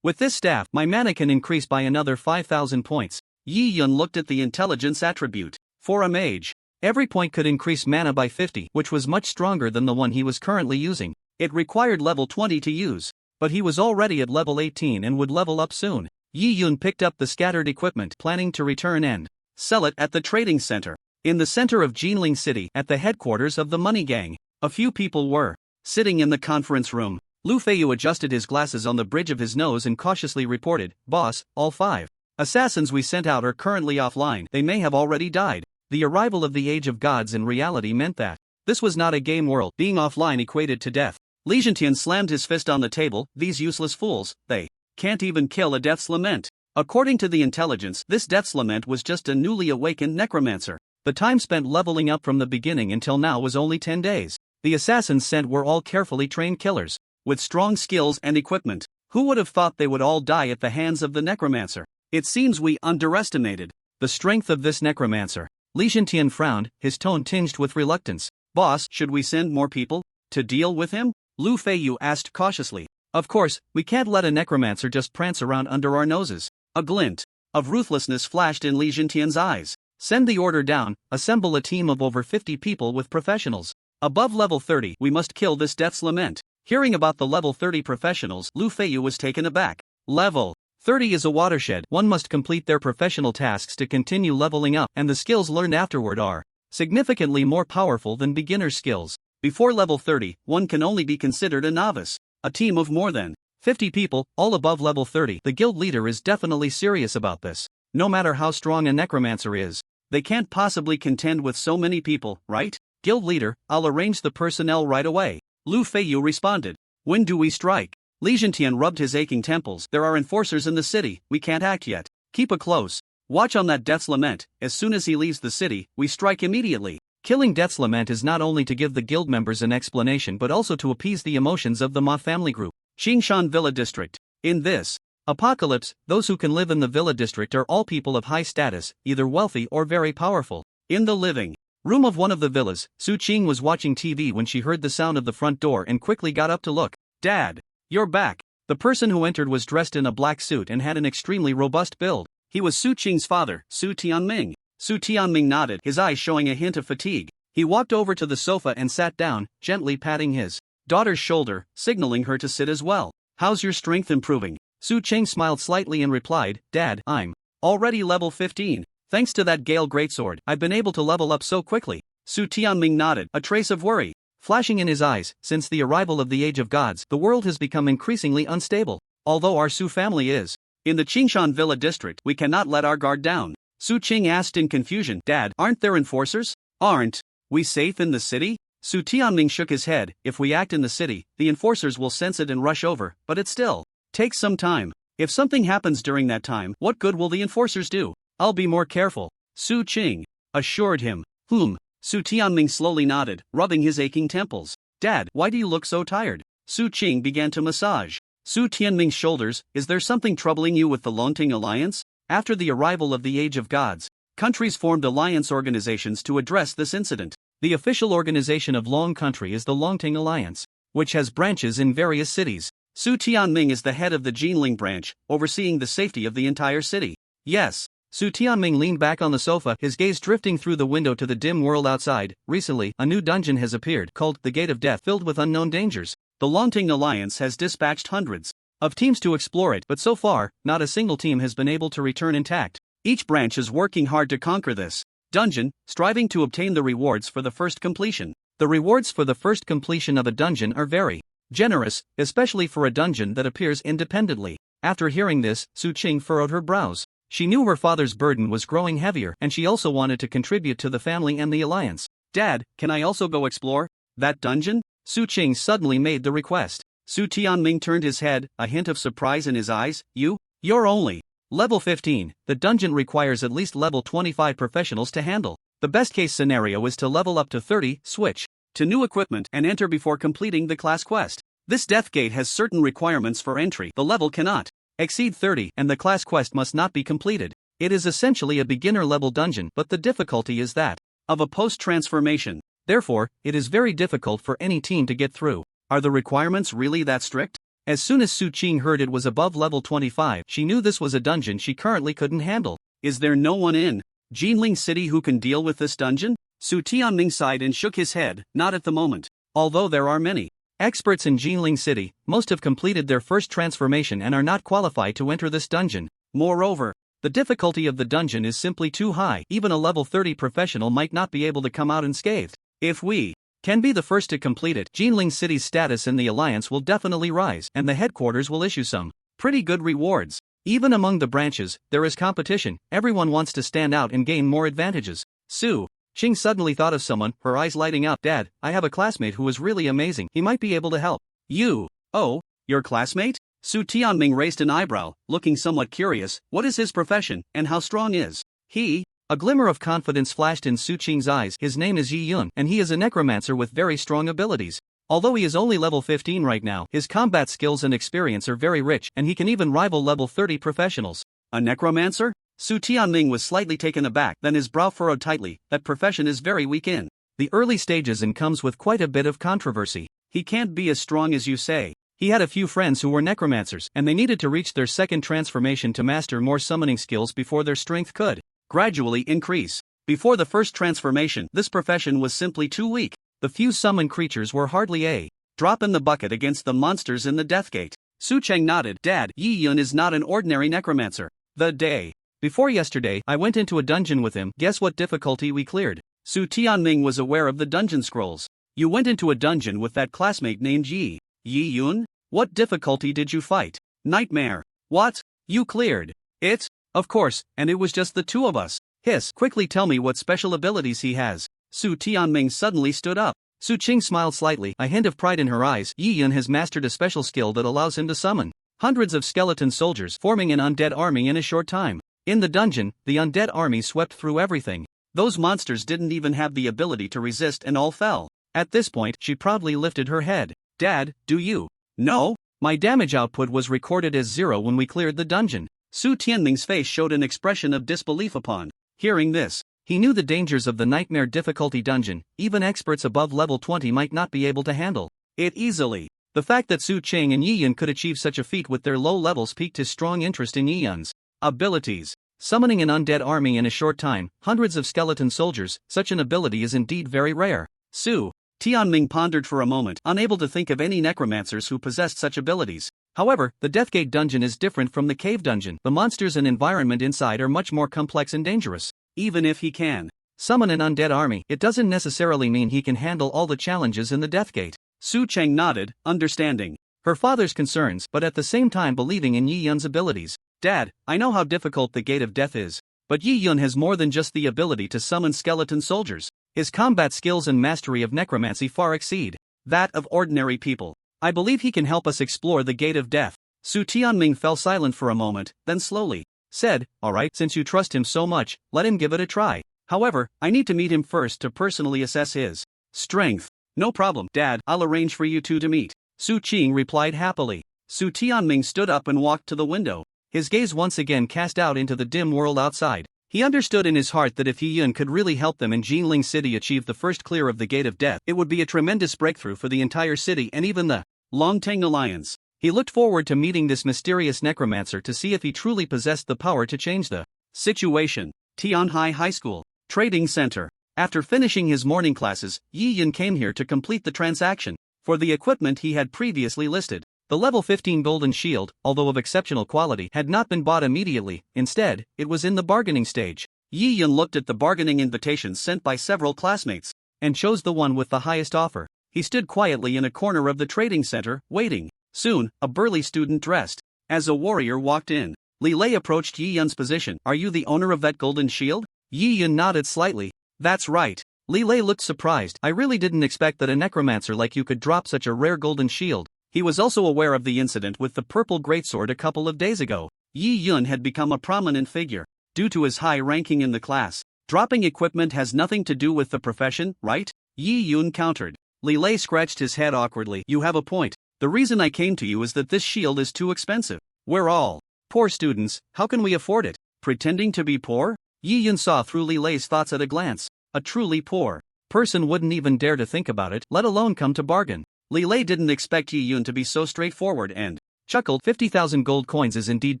S1: With this staff, my mana can increase by another 5,000 points. Yi Yun looked at the intelligence attribute. For a mage, every point could increase mana by 50, which was much stronger than the one he was currently using. It required level 20 to use, but he was already at level 18 and would level up soon. Yi Yun picked up the scattered equipment, planning to return and sell it at the trading center. In the center of Jinling City, at the headquarters of the Money Gang, a few people were sitting in the conference room. Lu Feiyu adjusted his glasses on the bridge of his nose and cautiously reported, "Boss, all 5 assassins we sent out are currently offline. They may have already died." The arrival of the Age of Gods in reality meant that this was not a game world. Being offline equated to death. Li Zhentian slammed his fist on the table. These useless fools, they can't even kill a Death's Lament. According to the intelligence, this Death's Lament was just a newly awakened necromancer. The time spent leveling up from the beginning until now was only 10 days. The assassins sent were all carefully trained killers, with strong skills and equipment. Who would have thought they would all die at the hands of the necromancer? It seems we underestimated the strength of this necromancer. Li Zhentian frowned, his tone tinged with reluctance. "Boss, should we send more people to deal with him?" Lu Feiyu asked cautiously. "Of course, we can't let a necromancer just prance around under our noses." A glint of ruthlessness flashed in Li Zhentian's eyes. "Send the order down, assemble a team of over 50 people with professionals. Above level 30, we must kill this Death's Lament." Hearing about the level 30 professionals, Lu Feiyu was taken aback. Level 30 is a watershed. One must complete their professional tasks to continue leveling up, and the skills learned afterward are significantly more powerful than beginner skills. Before level 30, one can only be considered a novice. A team of more than 50 people, all above level 30. The guild leader is definitely serious about this. No matter how strong a necromancer is, they can't possibly contend with so many people, right? Guild leader, I'll arrange the personnel right away. Lu Feiyu responded. When do we strike? Li Zhentian rubbed his aching temples. There are enforcers in the city, we can't act yet. Keep a close watch on that Death's Lament. As soon as he leaves the city, we strike immediately. Killing Death's Lament is not only to give the guild members an explanation but also to appease the emotions of the Ma family group. Xingshan Villa District. In this apocalypse, those who can live in the Villa District are all people of high status, either wealthy or very powerful. In the living room of one of the villas, Su Qing was watching TV when she heard the sound of the front door and quickly got up to look. Dad, you're back. The person who entered was dressed in a black suit and had an extremely robust build. He was Su Qing's father, Su Tianming. Su Tianming nodded, his eyes showing a hint of fatigue. He walked over to the sofa and sat down, gently patting his daughter's shoulder, signaling her to sit as well. How's your strength improving? Su Qing smiled slightly and replied, Dad, I'm already level 15. Thanks to that Gale Greatsword, I've been able to level up so quickly. Su Tianming nodded, a trace of worry flashing in his eyes. Since the arrival of the Age of Gods, the world has become increasingly unstable. Although our Su family is in the Qingshan Villa district, we cannot let our guard down. Su Qing asked in confusion, Dad, aren't there enforcers? Aren't we safe in the city? Su Tianming shook his head. If we act in the city, the enforcers will sense it and rush over, but it still takes some time. If something happens during that time, what good will the enforcers do? I'll be more careful, Su Qing assured him. Su Tianming slowly nodded, rubbing his aching temples. Dad, why do you look so tired? Su Qing began to massage Su Tianming's shoulders. Is there something troubling you with the Longting Alliance? After the arrival of the Age of Gods, countries formed alliance organizations to address this incident. The official organization of Long Country is the Longting Alliance, which has branches in various cities. Su Tianming is the head of the Jinling branch, overseeing the safety of the entire city. Yes. Su Tianming leaned back on the sofa, his gaze drifting through the window to the dim world outside. Recently, a new dungeon has appeared, called the Gate of Death, filled with unknown dangers. The Longting Alliance has dispatched hundreds of teams to explore it, but so far, not a single team has been able to return intact. Each branch is working hard to conquer this dungeon, striving to obtain the rewards for the first completion. The rewards for the first completion of a dungeon are very generous, especially for a dungeon that appears independently. After hearing this, Su Qing furrowed her brows. She knew her father's burden was growing heavier, and she also wanted to contribute to the family and the alliance. Dad, can I also go explore that dungeon? Su Qing suddenly made the request. Su Tianming turned his head, a hint of surprise in his eyes. You're only level 15. The dungeon requires at least level 25 professionals to handle. The best case scenario is to level up to 30, switch to new equipment, and enter before completing the class quest. This death gate has certain requirements for entry. The level cannot exceed 30, and the class quest must not be completed. It is essentially a beginner-level dungeon, but the difficulty is that of a post-transformation. Therefore, it is very difficult for any team to get through. Are the requirements really that strict? As soon as Su Qing heard it was above level 25, she knew this was a dungeon she currently couldn't handle. Is there no one in Jinling City who can deal with this dungeon? Su Tianming sighed and shook his head. Not at the moment. Although there are many experts in Jinling City, most have completed their first transformation and are not qualified to enter this dungeon. Moreover, the difficulty of the dungeon is simply too high. Even a level 30 professional might not be able to come out unscathed. If we can be the first to complete it, Jinling City's status in the alliance will definitely rise, and the headquarters will issue some pretty good rewards. Even among the branches, there is competition. Everyone wants to stand out and gain more advantages. Su Qing suddenly thought of someone, her eyes lighting up. Dad, I have a classmate who is really amazing. He might be able to help. You? Oh, your classmate? Su Tianming raised an eyebrow, looking somewhat curious. What is his profession, and how strong is he? A glimmer of confidence flashed in Su Qing's eyes. His name is Yi Yun, and he is a necromancer with very strong abilities. Although he is only level 15 right now, his combat skills and experience are very rich, and he can even rival level 30 professionals. A necromancer? Su Tianming was slightly taken aback, then his brow furrowed tightly. That profession is very weak in the early stages and comes with quite a bit of controversy. He can't be as strong as you say. He had a few friends who were necromancers, and they needed to reach their second transformation to master more summoning skills before their strength could gradually increase. Before the first transformation, this profession was simply too weak. The few summoned creatures were hardly a drop in the bucket against the monsters in the Deathgate. Su Cheng nodded. Dad, Yi Yun is not an ordinary necromancer. The day before yesterday, I went into a dungeon with him. Guess what difficulty we cleared? Su Tianming was aware of the dungeon scrolls. You went into a dungeon with that classmate named Yi Yun? What difficulty did you fight? Nightmare. What? You cleared it? Of course, and it was just the two of us. Hiss. Quickly tell me what special abilities he has. Su Tianming suddenly stood up. Su Qing smiled slightly, a hint of pride in her eyes. Yi Yun has mastered a special skill that allows him to summon hundreds of skeleton soldiers, forming an undead army in a short time. In the dungeon, the undead army swept through everything. Those monsters didn't even have the ability to resist and all fell. At this point, she proudly lifted her head. Dad, do you know? My damage output was recorded as 0 when we cleared the dungeon. Su Tianming's face showed an expression of disbelief upon hearing this. He knew the dangers of the nightmare difficulty dungeon. Even experts above level 20 might not be able to handle it easily. The fact that Su Qing and Yi Yun could achieve such a feat with their low levels piqued his strong interest in Yi Yun's abilities. Summoning an undead army in a short time, hundreds of skeleton soldiers, such an ability is indeed very rare. Su Tianming pondered for a moment, unable to think of any necromancers who possessed such abilities. However, the Deathgate dungeon is different from the cave dungeon. The monsters and environment inside are much more complex and dangerous. Even if he can summon an undead army, it doesn't necessarily mean he can handle all the challenges in the Deathgate. Su Cheng nodded, understanding her father's concerns but at the same time believing in Yi Yun's abilities. Dad, I know how difficult the Gate of Death is. But Yi Yun has more than just the ability to summon skeleton soldiers. His combat skills and mastery of necromancy far exceed that of ordinary people. I believe he can help us explore the Gate of Death. Su Tianming fell silent for a moment, then slowly said, alright, since you trust him so much, let him give it a try. However, I need to meet him first to personally assess his strength. No problem, Dad, I'll arrange for you two to meet. Su Qing replied happily. Su Tianming stood up and walked to the window. His gaze once again cast out into the dim world outside. He understood in his heart that if Yi Yun could really help them in Jinling City achieve the first clear of the Gate of Death, it would be a tremendous breakthrough for the entire city and even the Longteng Alliance. He looked forward to meeting this mysterious necromancer to see if he truly possessed the power to change the situation. Tianhai High School Trading Center. After finishing his morning classes, Yi Yun came here to complete the transaction for the equipment he had previously listed. The level 15 golden shield, although of exceptional quality, had not been bought immediately. Instead, it was in the bargaining stage. Yi Yun looked at the bargaining invitations sent by several classmates and chose the one with the highest offer. He stood quietly in a corner of the trading center, waiting. Soon, a burly student dressed as a warrior walked in. Li Lei approached Yi Yun's position. Are you the owner of that golden shield? Yi Yun nodded slightly. That's right. Li Lei looked surprised. I really didn't expect that a necromancer like you could drop such a rare golden shield. He was also aware of the incident with the purple greatsword a couple of days ago. Yi Yun had become a prominent figure due to his high ranking in the class. Dropping equipment has nothing to do with the profession, right? Yi Yun countered. Li Lei scratched his head awkwardly. You have a point. The reason I came to you is that this shield is too expensive. We're all poor students, how can we afford it? Pretending to be poor? Yi Yun saw through Li Lei's thoughts at a glance. A truly poor person wouldn't even dare to think about it, let alone come to bargain. Li Lei didn't expect Yi Yun to be so straightforward and chuckled. 50,000 gold coins is indeed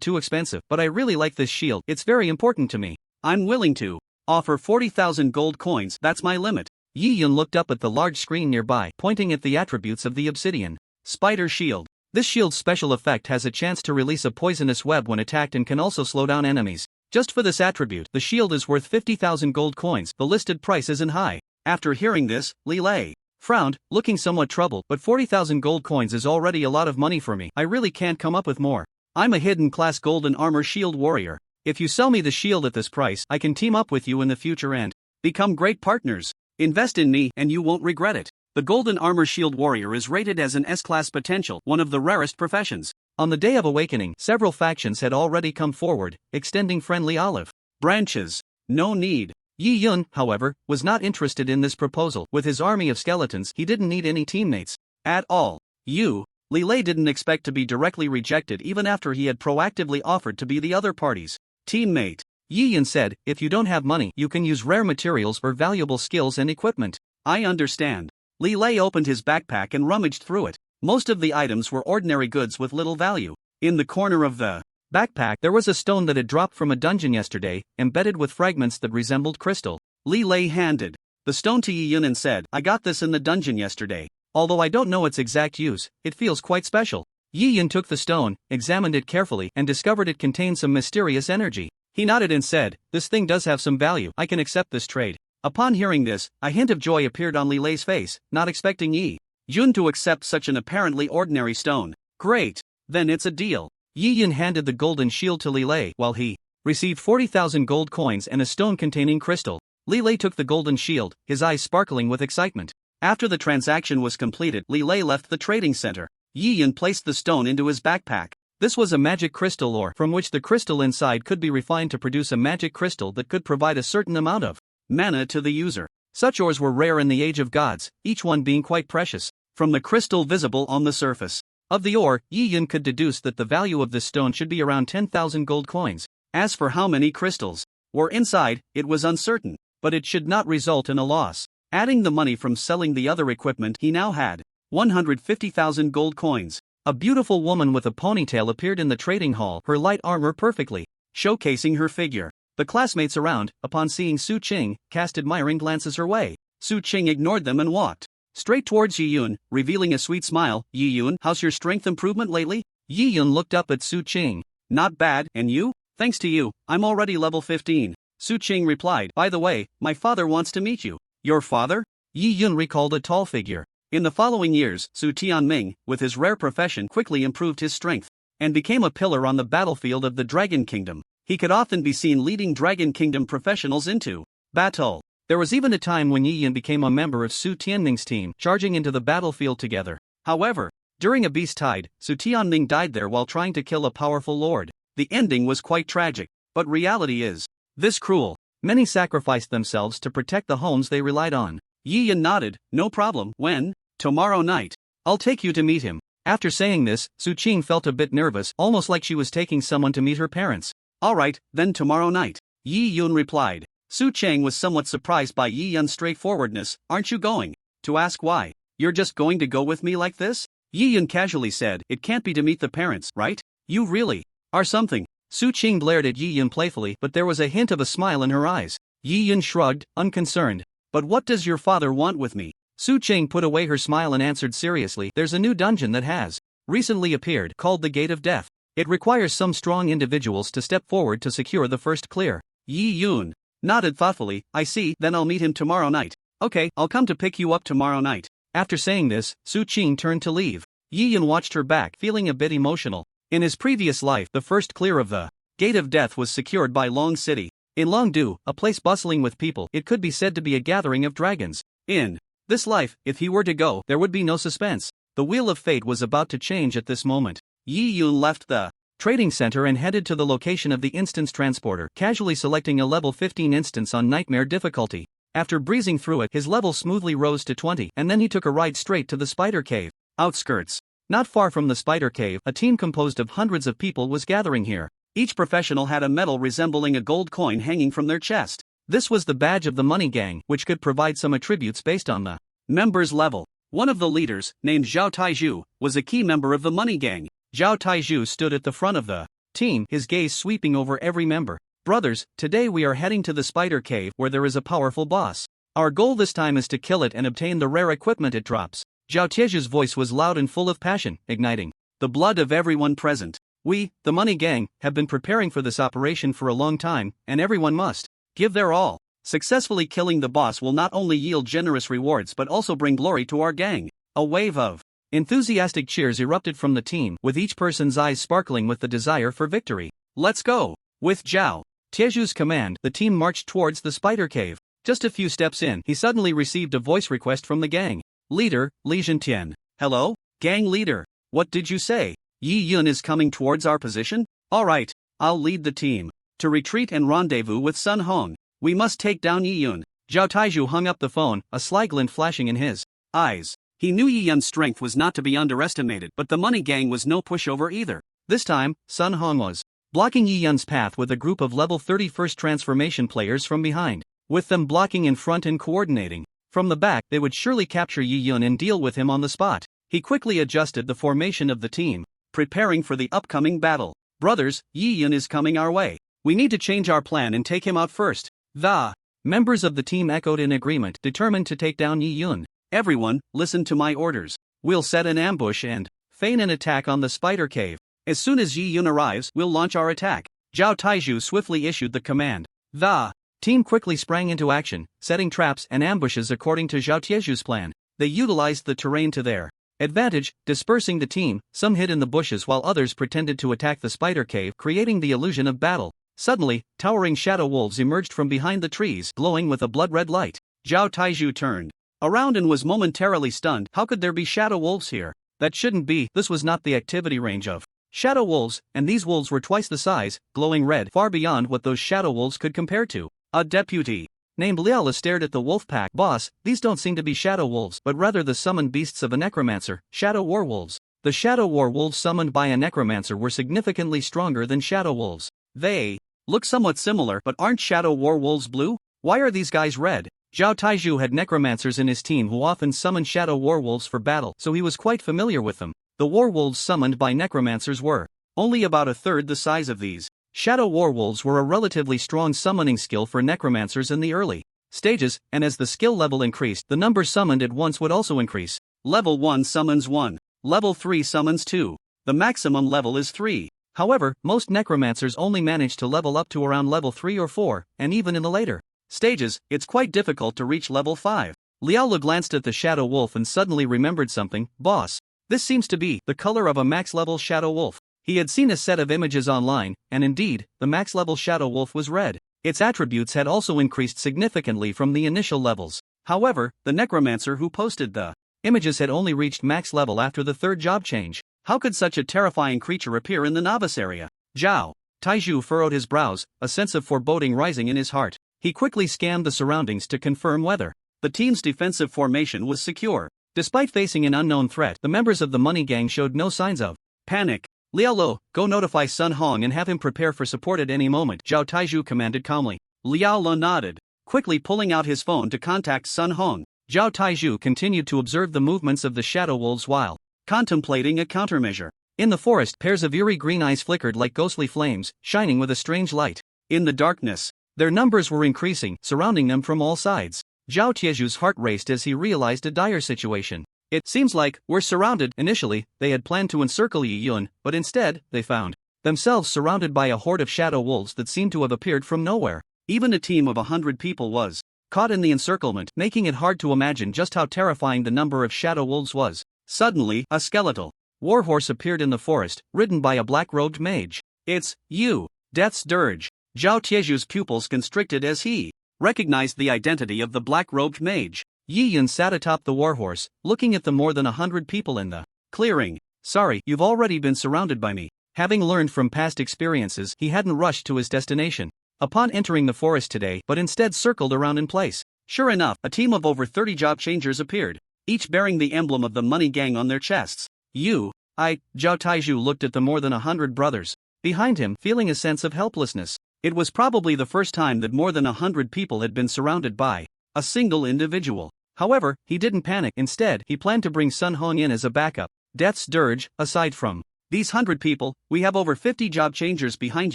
S1: too expensive, but I really like this shield, it's very important to me. I'm willing to offer 40,000 gold coins, that's my limit. Yi Yun looked up at the large screen nearby, pointing at the attributes of the obsidian spider shield. This shield's special effect has a chance to release a poisonous web when attacked and can also slow down enemies. Just for this attribute, the shield is worth 50,000 gold coins. The listed price isn't high. After hearing this, Li Lei frowned, looking somewhat troubled. But 40,000 gold coins is already a lot of money for me. I really can't come up with more. I'm a hidden class golden armor shield warrior. If you sell me the shield at this price, I can team up with you in the future and become great partners. Invest in me and you won't regret it. The golden armor shield warrior is rated as an S-class potential, one of the rarest professions. On the day of awakening, several factions had already come forward, extending friendly olive branches. No need. Yi Yun, however, was not interested in this proposal. With his army of skeletons, he didn't need any teammates at all. Li Lei didn't expect to be directly rejected even after he had proactively offered to be the other party's teammate. Yi Yun said, if you don't have money, you can use rare materials or valuable skills and equipment. I understand. Li Lei opened his backpack and rummaged through it. Most of the items were ordinary goods with little value. In the corner of the backpack, there was a stone that had dropped from a dungeon yesterday, embedded with fragments that resembled crystal. Li Lei handed the stone to Yi Yun and said, I got this in the dungeon yesterday. Although I don't know its exact use, it feels quite special. Yi Yun took the stone, examined it carefully, and discovered it contained some mysterious energy. He nodded and said, this thing does have some value, I can accept this trade. Upon hearing this, a hint of joy appeared on Li Lei's face, not expecting Yi Yun to accept such an apparently ordinary stone. Great. Then it's a deal. Yi Yun handed the golden shield to Li Lei while he received 40,000 gold coins and a stone containing crystal. Li Lei took the golden shield, his eyes sparkling with excitement. After the transaction was completed, Li Lei left the trading center. Yi Yun placed the stone into his backpack. This was a magic crystal ore from which the crystal inside could be refined to produce a magic crystal that could provide a certain amount of mana to the user. Such ores were rare in the Age of Gods, each one being quite precious. From the crystal visible on the surface of the ore, Yi Yun could deduce that the value of this stone should be around 10,000 gold coins. As for how many crystals were inside, it was uncertain, but it should not result in a loss. Adding the money from selling the other equipment, he now had 150,000 gold coins. A beautiful woman with a ponytail appeared in the trading hall, her light armor perfectly showcasing her figure. The classmates around, upon seeing Su Qing, cast admiring glances her way. Su Qing ignored them and walked straight towards Yi Yun, revealing a sweet smile. Yi Yun, how's your strength improvement lately? Yi Yun looked up at Su Qing. Not bad, and you? Thanks to you, I'm already level 15. Su Qing replied, by the way, my father wants to meet you. Your father? Yi Yun recalled a tall figure. In the following years, Su Tianming, with his rare profession, quickly improved his strength and became a pillar on the battlefield of the Dragon Kingdom. He could often be seen leading Dragon Kingdom professionals into battle. There was even a time when Yi Yun became a member of Su Tianming's team, charging into the battlefield together. However, during a beast tide, Su Tianming died there while trying to kill a powerful lord. The ending was quite tragic, but reality is this cruel. Many sacrificed themselves to protect the homes they relied on. Yi Yun nodded, no problem. When? Tomorrow night. I'll take you to meet him. After saying this, Su Qing felt a bit nervous, almost like she was taking someone to meet her parents. Alright, then tomorrow night. Yi Yun replied. Su Qing was somewhat surprised by Yi Yun's straightforwardness. Aren't you going to ask why? You're just going to go with me like this? Yi Yun casually said, it can't be to meet the parents, right? You really are something. Su Qing glared at Yi Yun playfully, but there was a hint of a smile in her eyes. Yi Yun shrugged, unconcerned. But what does your father want with me? Su Qing put away her smile and answered seriously, there's a new dungeon that has recently appeared, called the Gate of Death. It requires some strong individuals to step forward to secure the first clear. Yi Yun nodded thoughtfully, I see, then I'll meet him tomorrow night. Okay, I'll come to pick you up tomorrow night. After saying this, Su Qing turned to leave. Yi Yun watched her back, feeling a bit emotional. In his previous life, the first clear of the Gate of Death was secured by Long City. In Longdu, a place bustling with people, it could be said to be a gathering of dragons. In this life, if he were to go, there would be no suspense. The wheel of fate was about to change at this moment. Yi Yun left the trading center and headed to the location of the instance transporter, casually selecting a level 15 instance on nightmare difficulty. After breezing through it, his level smoothly rose to 20, and then he took a ride straight to the spider cave. Outskirts. Not far from the spider cave, a team composed of hundreds of people was gathering here. Each professional had a medal resembling a gold coin hanging from their chest. This was the badge of the money gang, which could provide some attributes based on the member's level. One of the leaders, named Zhao Taizhu, was a key member of the money gang. Zhao Taizhu stood at the front of the team, his gaze sweeping over every member. Brothers, today we are heading to the spider cave where there is a powerful boss. Our goal this time is to kill it and obtain the rare equipment it drops. Zhao Taizhu's voice was loud and full of passion, igniting the blood of everyone present. We, the money gang, have been preparing for this operation for a long time, and everyone must give their all. Successfully killing the boss will not only yield generous rewards but also bring glory to our gang. A wave of enthusiastic cheers erupted from the team, with each person's eyes sparkling with the desire for victory. Let's go! With Zhao Taizhu's command, the team marched towards the spider cave. Just a few steps in, he suddenly received a voice request from the gang leader, Li Zhentian. Hello? Gang leader, what did you say? Yi Yun is coming towards our position? Alright, I'll lead the team to retreat and rendezvous with Sun Hong. We must take down Yi Yun. Zhao Taizhu hung up the phone, a sly glint flashing in his eyes. He knew Yi Yun's strength was not to be underestimated, but the money gang was no pushover either. This time, Sun Hong was blocking Yi Yun's path with a group of level 31st transformation players from behind, with them blocking in front and coordinating. From the back, they would surely capture Yi Yun and deal with him on the spot. He quickly adjusted the formation of the team, preparing for the upcoming battle. Brothers, Yi Yun is coming our way. We need to change our plan and take him out first. The members of the team echoed in agreement, determined to take down Yi Yun. Everyone, listen to my orders. We'll set an ambush and feign an attack on the spider cave. As soon as Yi Yun arrives, we'll launch our attack. Zhao Taizhu swiftly issued the command. The team quickly sprang into action, setting traps and ambushes according to Zhao Taizhu's plan. They utilized the terrain to their Advantage, dispersing the team, some hid in the bushes while others pretended to attack the spider cave, creating the illusion of battle. Suddenly, towering shadow wolves emerged from behind the trees, glowing with a blood-red light. Zhao Taiju turned around and was momentarily stunned. How could there be shadow wolves here? That shouldn't be. This was not the activity range of shadow wolves, and these wolves were twice the size, glowing red, far beyond what those shadow wolves could compare to. A deputy named Liala stared at the wolf pack. Boss, these don't seem to be shadow wolves, but rather the summoned beasts of a necromancer, shadow war wolves. The shadow war wolves summoned by a necromancer were significantly stronger than shadow wolves. They look somewhat similar, but aren't shadow war wolves blue? Why are these guys red? Zhao Taiju had necromancers in his team who often summoned shadow war wolves for battle, so he was quite familiar with them. The war wolves summoned by necromancers were only about a third the size of these. Shadow war wolves were a relatively strong summoning skill for necromancers in the early stages, and as the skill level increased, the number summoned at once would also increase. Level 1 summons 1. Level 3 summons 2. The maximum level is 3. However, most necromancers only manage to level up to around level 3 or 4, and even in the later stages, it's quite difficult to reach level 5. Liaolu glanced at the shadow wolf and suddenly remembered something. Boss, this seems to be the color of a max-level shadow wolf. He had seen a set of images online, and indeed, the max-level shadow wolf was red. Its attributes had also increased significantly from the initial levels. However, the necromancer who posted the images had only reached max level after the third job change. How could such a terrifying creature appear in the novice area? Zhao Taiju furrowed his brows, a sense of foreboding rising in his heart. He quickly scanned the surroundings to confirm whether the team's defensive formation was secure. Despite facing an unknown threat, the members of the money gang showed no signs of panic. Liaolu, go notify Sun Hong and have him prepare for support at any moment, Zhao Taiju commanded calmly. Liaolu nodded, quickly pulling out his phone to contact Sun Hong. Zhao Taiju continued to observe the movements of the shadow wolves while contemplating a countermeasure. In the forest, pairs of eerie green eyes flickered like ghostly flames, shining with a strange light. In the darkness, their numbers were increasing, surrounding them from all sides. Zhao Tieju's heart raced as he realized a dire situation. It seems like we're surrounded. Initially, they had planned to encircle Yi Yun, but instead, they found themselves surrounded by a horde of shadow wolves that seemed to have appeared from nowhere. Even a team of 100 people was caught in the encirclement, making it hard to imagine just how terrifying the number of shadow wolves was. Suddenly, a skeletal warhorse appeared in the forest, ridden by a black-robed mage. It's you, Death's Dirge. Zhao Tieju's pupils constricted as he recognized the identity of the black-robed mage. Yi Yun sat atop the warhorse, looking at the more than 100 people in the clearing. Sorry, you've already been surrounded by me. Having learned from past experiences, he hadn't rushed to his destination upon entering the forest today, but instead circled around in place. Sure enough, a team of over 30 job changers appeared, each bearing the emblem of the money gang on their chests. Zhao Taiju looked at the more than 100 brothers behind him, feeling a sense of helplessness. It was probably the first time that more than 100 people had been surrounded by a single individual. However, he didn't panic. Instead, he planned to bring Sun Hong in as a backup. Death's Dirge, aside from these 100 people, we have over 50 job changers behind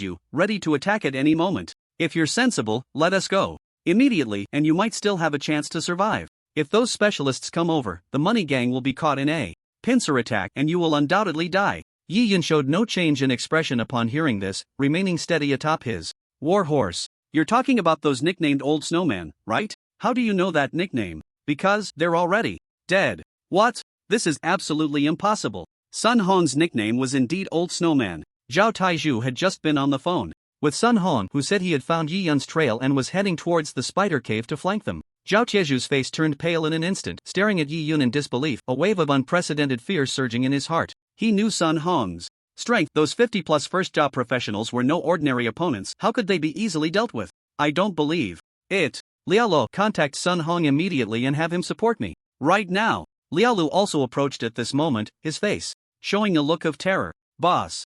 S1: you, ready to attack at any moment. If you're sensible, let us go immediately, and you might still have a chance to survive. If those specialists come over, the money gang will be caught in a pincer attack, and you will undoubtedly die. Yi Yun showed no change in expression upon hearing this, remaining steady atop his warhorse. You're talking about those nicknamed Old Snowman, right? How do you know that nickname? Because they're already dead. What? This is absolutely impossible. Sun Hong's nickname was indeed Old Snowman. Zhao Taiju had just been on the phone with Sun Hong, who said he had found Yi Yun's trail and was heading towards the spider cave to flank them. Zhao Tieju's face turned pale in an instant, staring at Yi Yun in disbelief, a wave of unprecedented fear surging in his heart. He knew Sun Hong's strength. Those 50-plus first-job professionals were no ordinary opponents. How could they be easily dealt with? I don't believe it. Liaolu, contact Sun Hong immediately and have him support me right now. Liaolu also approached at this moment, his face showing a look of terror. Boss,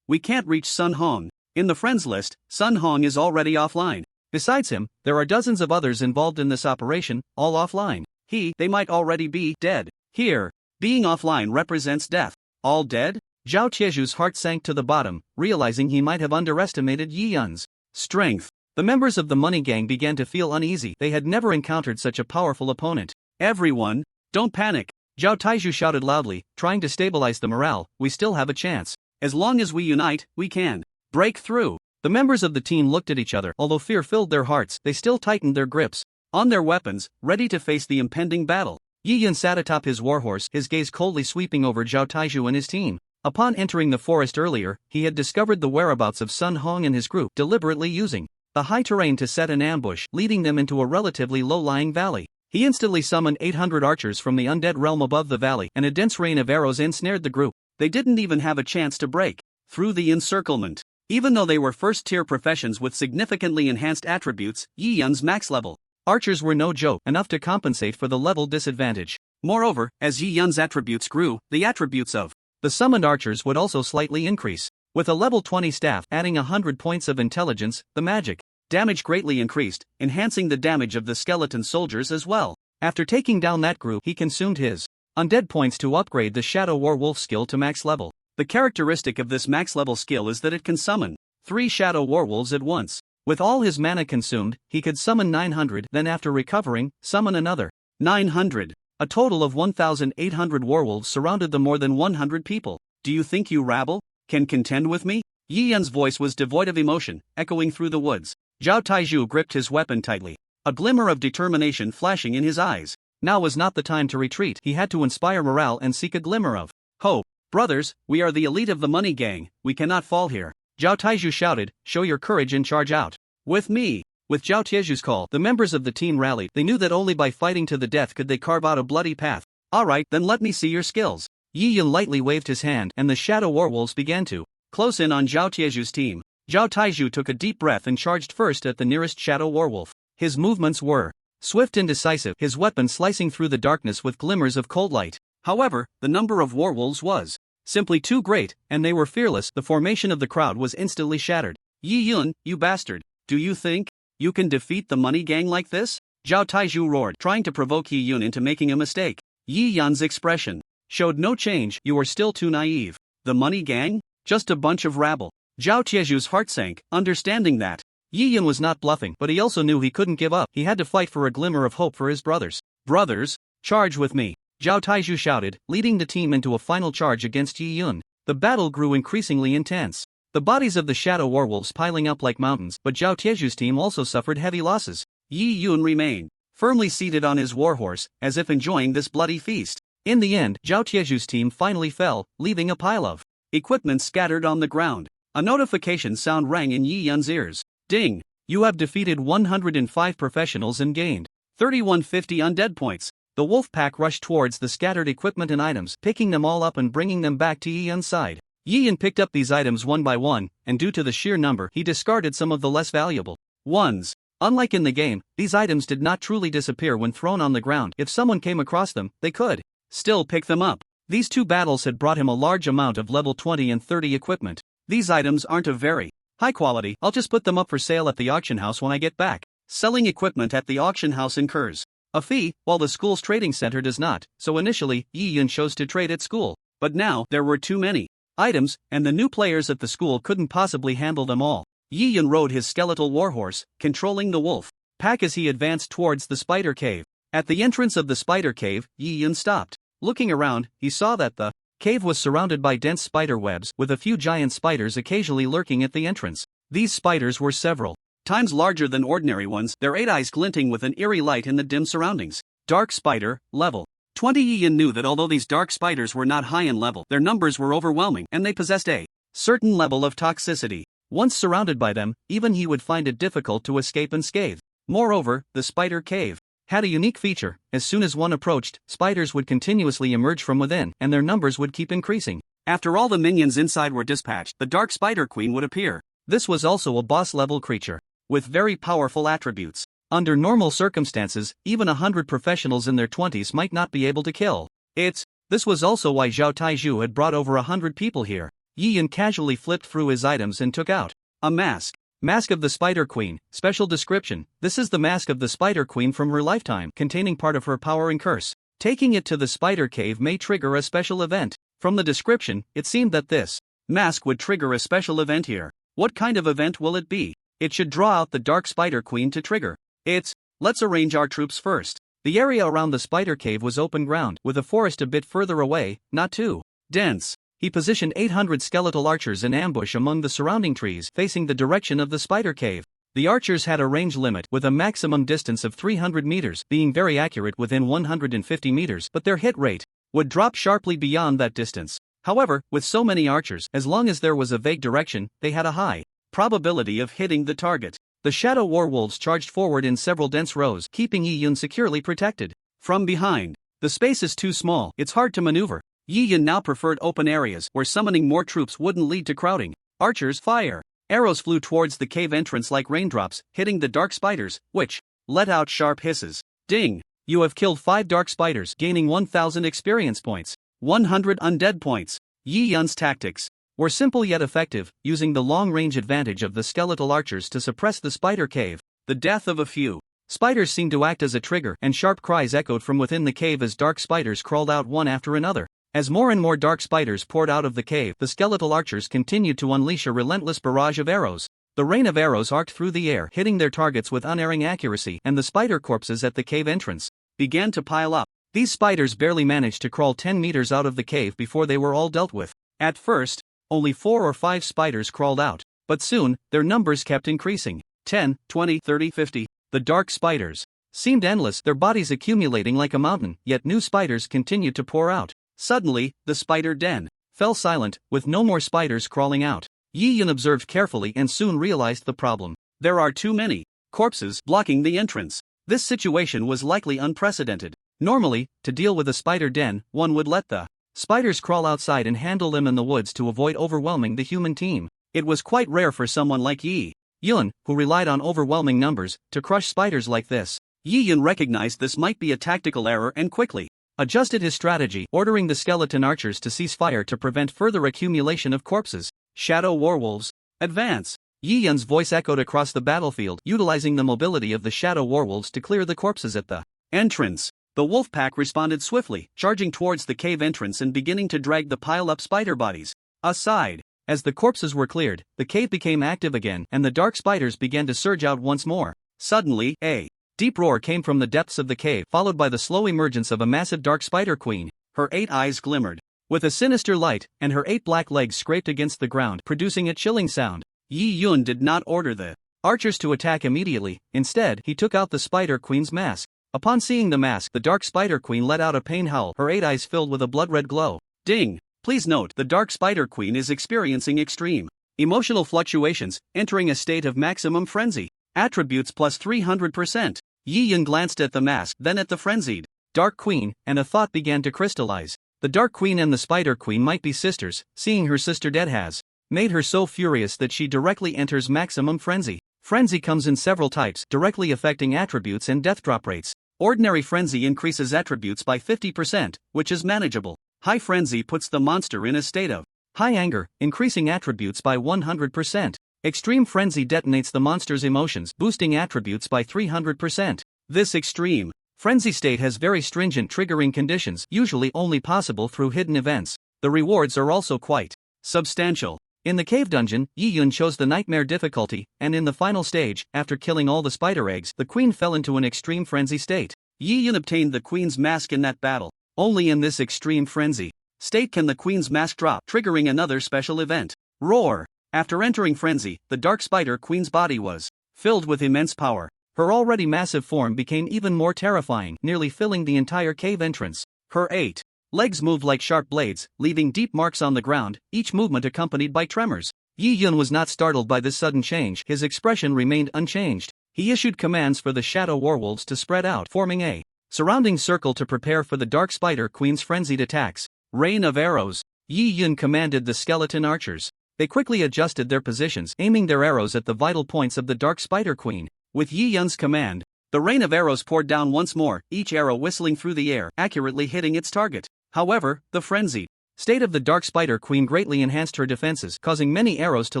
S1: we can't reach Sun Hong. In the friends list, Sun Hong is already offline. Besides him, there are dozens of others involved in this operation, all offline. They might already be dead. Here, being offline represents death. All dead? Zhao Tieju's heart sank to the bottom, realizing he might have underestimated Yi Yun's strength. The members of the money gang began to feel uneasy. They had never encountered such a powerful opponent. Everyone, don't panic. Zhao Taiju shouted loudly, trying to stabilize the morale. We still have a chance. As long as we unite, we can break through. The members of the team looked at each other. Although fear filled their hearts, they still tightened their grips on their weapons, ready to face the impending battle. Yi Yun sat atop his warhorse, his gaze coldly sweeping over Zhao Taizhu and his team. Upon entering the forest earlier, he had discovered the whereabouts of Sun Hong and his group, deliberately using the high terrain to set an ambush, leading them into a relatively low-lying valley. He instantly summoned 800 archers from the undead realm above the valley, and a dense rain of arrows ensnared the group. They didn't even have a chance to break through the encirclement. Even though they were first-tier professions with significantly enhanced attributes, Yi Yun's max level archers were no joke, enough to compensate for the level disadvantage. Moreover, as Yi Yun's attributes grew, the attributes of the summoned archers would also slightly increase. With a level 20 staff adding 100 points of intelligence, the magic damage greatly increased, enhancing the damage of the skeleton soldiers as well. After taking down that group, he consumed his undead points to upgrade the Shadow Werewolf skill to max level. The characteristic of this max level skill is that it can summon 3 Shadow Werewolves at once. With all his mana consumed, he could summon 900, then after recovering, summon another 900. A total of 1,800 werewolves surrounded the more than 100 people. Do you think you rabble can contend with me? Yi Yun's voice was devoid of emotion, echoing through the woods. Zhao Taizhu gripped his weapon tightly, a glimmer of determination flashing in his eyes. Now was not the time to retreat. He had to inspire morale and seek a glimmer of hope. Brothers, we are the elite of the money gang, we cannot fall here. Zhao Taizhu shouted, show your courage and charge out. With me. With Zhao Taizhu's call, the members of the team rallied. They knew that only by fighting to the death could they carve out a bloody path. Alright, then let me see your skills. Yi Yun lightly waved his hand, and the Shadow Werewolves began to close in on Zhao Taizhu's team. Zhao Taizhu took a deep breath and charged first at the nearest Shadow Werewolf. His movements were swift and decisive, his weapon slicing through the darkness with glimmers of cold light. However, the number of werewolves was simply too great, and they were fearless. The formation of the crowd was instantly shattered. Yi Yun, you bastard. Do you think you can defeat the money gang like this? Zhao Taizhu roared, trying to provoke Yi Yun into making a mistake. Yi Yun's expression showed no change. You are still too naive. The money gang? Just a bunch of rabble. Zhao Taizhu's heart sank, understanding that Yi Yun was not bluffing, but he also knew he couldn't give up. He had to fight for a glimmer of hope for his brothers. Brothers, charge with me. Zhao Taizhu shouted, leading the team into a final charge against Yi Yun. The battle grew increasingly intense. The bodies of the Shadow Werewolves piling up like mountains, but Zhao Taizhu's team also suffered heavy losses. Yi Yun remained firmly seated on his warhorse, as if enjoying this bloody feast. In the end, Zhao Taizhu's team finally fell, leaving a pile of equipment scattered on the ground. A notification sound rang in Yi Yun's ears. Ding! You have defeated 105 professionals and gained 3150 undead points. The wolf pack rushed towards the scattered equipment and items, picking them all up and bringing them back to Yi Yun's side. Yi Yun picked up these items one by one, and due to the sheer number, he discarded some of the less valuable ones. Unlike in the game, these items did not truly disappear when thrown on the ground. If someone came across them, they could still pick them up. These 2 battles had brought him a large amount of level 20 and 30 equipment. These items aren't of very high quality. I'll just put them up for sale at the auction house when I get back. Selling equipment at the auction house incurs a fee, while the school's trading center does not, so initially, Yi Yun chose to trade at school. But now, there were too many items, and the new players at the school couldn't possibly handle them all. Yi Yun rode his skeletal warhorse, controlling the wolf pack as he advanced towards the spider cave. At the entrance of the spider cave, Yi Yun stopped. Looking around, he saw that the cave was surrounded by dense spider webs, with a few giant spiders occasionally lurking at the entrance. These spiders were several times larger than ordinary ones, their 8 eyes glinting with an eerie light in the dim surroundings. Dark spider, level 20. Yi Yun knew that although these dark spiders were not high in level, their numbers were overwhelming, and they possessed a certain level of toxicity. Once surrounded by them, even he would find it difficult to escape unscathed. Moreover, the spider cave had a unique feature. As soon as one approached, spiders would continuously emerge from within, and their numbers would keep increasing. After all the minions inside were dispatched, the Dark Spider Queen would appear. This was also a boss-level creature with very powerful attributes. Under normal circumstances, even 100 professionals in their 20s might not be able to kill it. This was also why Zhao Taizhu had brought over 100 people here. Yi Yun casually flipped through his items and took out a mask. Mask of the Spider Queen. Special description: this is the mask of the Spider Queen from her lifetime, containing part of her power and curse. Taking it to the spider cave may trigger a special event. From the description, it seemed that this mask would trigger a special event here. What kind of event will it be? It should draw out the Dark Spider Queen to trigger it. Let's arrange our troops first. The area around the spider cave was open ground, with a forest a bit further away, not too dense. He positioned 800 skeletal archers in ambush among the surrounding trees, facing the direction of the spider cave. The archers had a range limit with a maximum distance of 300 meters, being very accurate within 150 meters, but their hit rate would drop sharply beyond that distance. However, with so many archers, as long as there was a vague direction, they had a high probability of hitting the target. The shadow warwolves charged forward in several dense rows, keeping Yi-Yun securely protected from behind. The space is too small, it's hard to maneuver. Yi-Yun now preferred open areas where summoning more troops wouldn't lead to crowding. Archers, fire! Arrows flew towards the cave entrance like raindrops, hitting the dark spiders, which let out sharp hisses. Ding! You have killed 5 dark spiders, gaining 1,000 experience points. 100 undead points. Yi-Yun's tactics were simple yet effective, using the long-range advantage of the skeletal archers to suppress the spider cave. The death of a few spiders seemed to act as a trigger, and sharp cries echoed from within the cave as dark spiders crawled out one after another. As more and more dark spiders poured out of the cave, the skeletal archers continued to unleash a relentless barrage of arrows. The rain of arrows arced through the air, hitting their targets with unerring accuracy, and the spider corpses at the cave entrance began to pile up. These spiders barely managed to crawl 10 meters out of the cave before they were all dealt with. At first, only 4 or 5 spiders crawled out, but soon, their numbers kept increasing. 10, 20, 30, 50. The dark spiders seemed endless, their bodies accumulating like a mountain, yet new spiders continued to pour out. Suddenly, the spider den fell silent, with no more spiders crawling out. Yi-Yun observed carefully and soon realized the problem. There are too many corpses blocking the entrance. This situation was likely unprecedented. Normally, to deal with a spider den, one would let the spiders crawl outside and handle them in the woods to avoid overwhelming the human team. It was quite rare for someone like Yi-Yun, who relied on overwhelming numbers, to crush spiders like this. Yi-Yun recognized this might be a tactical error and quickly adjusted his strategy, ordering the skeleton archers to cease fire to prevent further accumulation of corpses. Shadow warwolves, advance! Yi-Yun's voice echoed across the battlefield, utilizing the mobility of the shadow warwolves to clear the corpses at the entrance. The wolf pack responded swiftly, charging towards the cave entrance and beginning to drag the pile-up spider bodies aside. As the corpses were cleared, the cave became active again, and the dark spiders began to surge out once more. Suddenly, a deep roar came from the depths of the cave, followed by the slow emergence of a massive dark spider queen. Her 8 eyes glimmered with a sinister light, and her 8 black legs scraped against the ground, producing a chilling sound. Yi-Yun did not order the archers to attack immediately. Instead, he took out the spider queen's mask. Upon seeing the mask, the dark spider queen let out a pain howl, her 8 eyes filled with a blood-red glow. Ding! Please note, the dark spider queen is experiencing extreme emotional fluctuations, entering a state of maximum frenzy. Attributes plus 300%. Yi-Yun glanced at the mask, then at the frenzied Dark Queen, and a thought began to crystallize. The Dark Queen and the Spider Queen might be sisters. Seeing her sister dead has made her so furious that she directly enters maximum frenzy. Frenzy comes in several types, directly affecting attributes and death drop rates. Ordinary frenzy increases attributes by 50%, which is manageable. High frenzy puts the monster in a state of high anger, increasing attributes by 100%. Extreme frenzy detonates the monster's emotions, boosting attributes by 300%. This extreme frenzy state has very stringent triggering conditions, usually only possible through hidden events. The rewards are also quite substantial. In the cave dungeon, Yi-Yun chose the nightmare difficulty, and in the final stage, after killing all the spider eggs, the queen fell into an extreme frenzy state. Yi-Yun obtained the queen's mask in that battle. Only in this extreme frenzy state can the queen's mask drop, triggering another special event. Roar! After entering frenzy, the dark spider queen's body was filled with immense power. Her already massive form became even more terrifying, nearly filling the entire cave entrance. Her 8 legs moved like sharp blades, leaving deep marks on the ground, each movement accompanied by tremors. Yi-Yun was not startled by this sudden change, his expression remained unchanged. He issued commands for the shadow warwolves to spread out, forming a surrounding circle to prepare for the dark spider queen's frenzied attacks. Rain of arrows. Yi-Yun commanded the skeleton archers. They quickly adjusted their positions, aiming their arrows at the vital points of the dark spider queen. With Yi-Yun's command, the rain of arrows poured down once more, each arrow whistling through the air, accurately hitting its target. However, the frenzied state of the dark spider queen greatly enhanced her defenses, causing many arrows to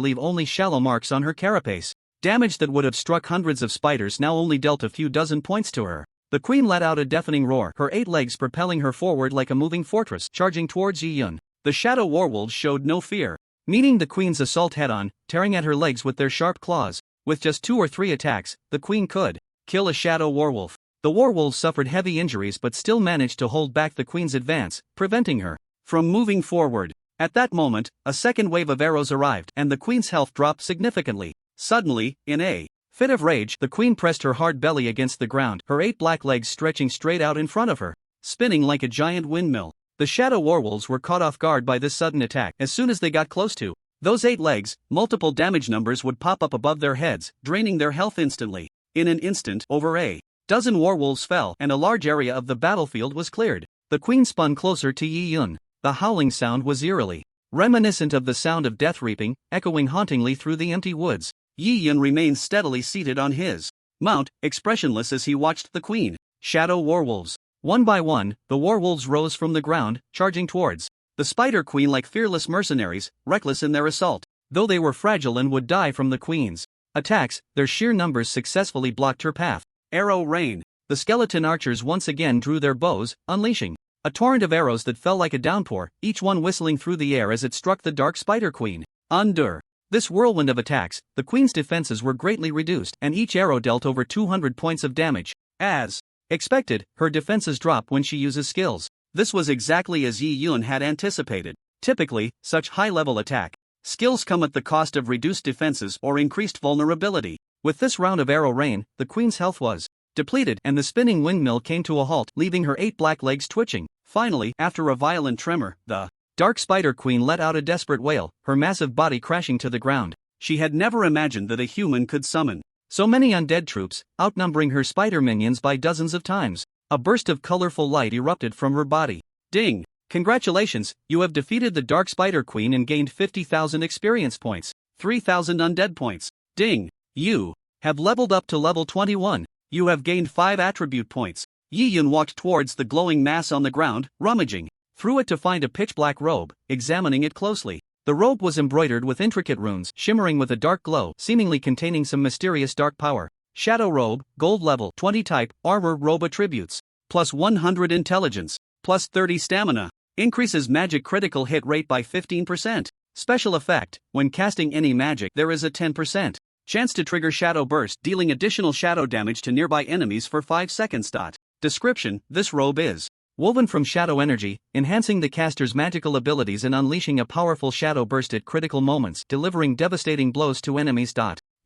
S1: leave only shallow marks on her carapace. Damage that would have struck hundreds of spiders now only dealt a few dozen points to her. The queen let out a deafening roar, her 8 legs propelling her forward like a moving fortress, charging towards Yi-Yun. The shadow warwolves showed no fear, meeting the queen's assault head-on, tearing at her legs with their sharp claws. With just 2 or 3 attacks, the queen could kill a shadow warwolf. The warwolves suffered heavy injuries but still managed to hold back the queen's advance, preventing her from moving forward. At that moment, a second wave of arrows arrived, and the queen's health dropped significantly. Suddenly, in a Fit of rage, the queen pressed her hard belly against the ground, her 8 black legs stretching straight out in front of her, spinning like a giant windmill. The shadow werewolves were caught off guard by this sudden attack. As soon as they got close to those 8 legs, multiple damage numbers would pop up above their heads, draining their health instantly. In an instant, over a dozen werewolves fell, and a large area of the battlefield was cleared. The queen spun closer to Yi Yun. The howling sound was eerily reminiscent of the sound of death reaping, echoing hauntingly through the empty woods. Yi Yun remained steadily seated on his mount, expressionless as he watched the queen. Shadow werewolves. One by one, the werewolves rose from the ground, charging towards the Spider Queen like fearless mercenaries, reckless in their assault. Though they were fragile and would die from the queen's attacks, their sheer numbers successfully blocked her path. Arrow rain. The skeleton archers once again drew their bows, unleashing a torrent of arrows that fell like a downpour, each one whistling through the air as it struck the dark Spider Queen. Under this whirlwind of attacks, the queen's defenses were greatly reduced, and each arrow dealt over 200 points of damage. As expected, her defenses drop when she uses skills. This was exactly as Yi Yun had anticipated. Typically, such high-level attack skills come at the cost of reduced defenses or increased vulnerability. With this round of arrow rain, the queen's health was depleted, and the spinning windmill came to a halt, leaving her 8 black legs twitching. Finally, after a violent tremor, the Dark Spider Queen let out a desperate wail, her massive body crashing to the ground. She had never imagined that a human could summon so many undead troops, outnumbering her spider minions by dozens of times. A burst of colorful light erupted from her body. Ding! Congratulations, you have defeated the Dark Spider Queen and gained 50,000 experience points, 3,000 undead points. Ding! You have leveled up to level 21. You have gained 5 attribute points. Yi Yun walked towards the glowing mass on the ground, rummaging through it to find a pitch-black robe, examining it closely. The robe was embroidered with intricate runes, shimmering with a dark glow, seemingly containing some mysterious dark power. Shadow robe, gold level, 20 type, armor robe attributes. Plus 100 intelligence, plus 30 stamina. Increases magic critical hit rate by 15%. Special effect, when casting any magic there is a 10% chance to trigger shadow burst, dealing additional shadow damage to nearby enemies for 5 seconds. Description: this robe is woven from shadow energy, enhancing the caster's magical abilities and unleashing a powerful shadow burst at critical moments, delivering devastating blows to enemies.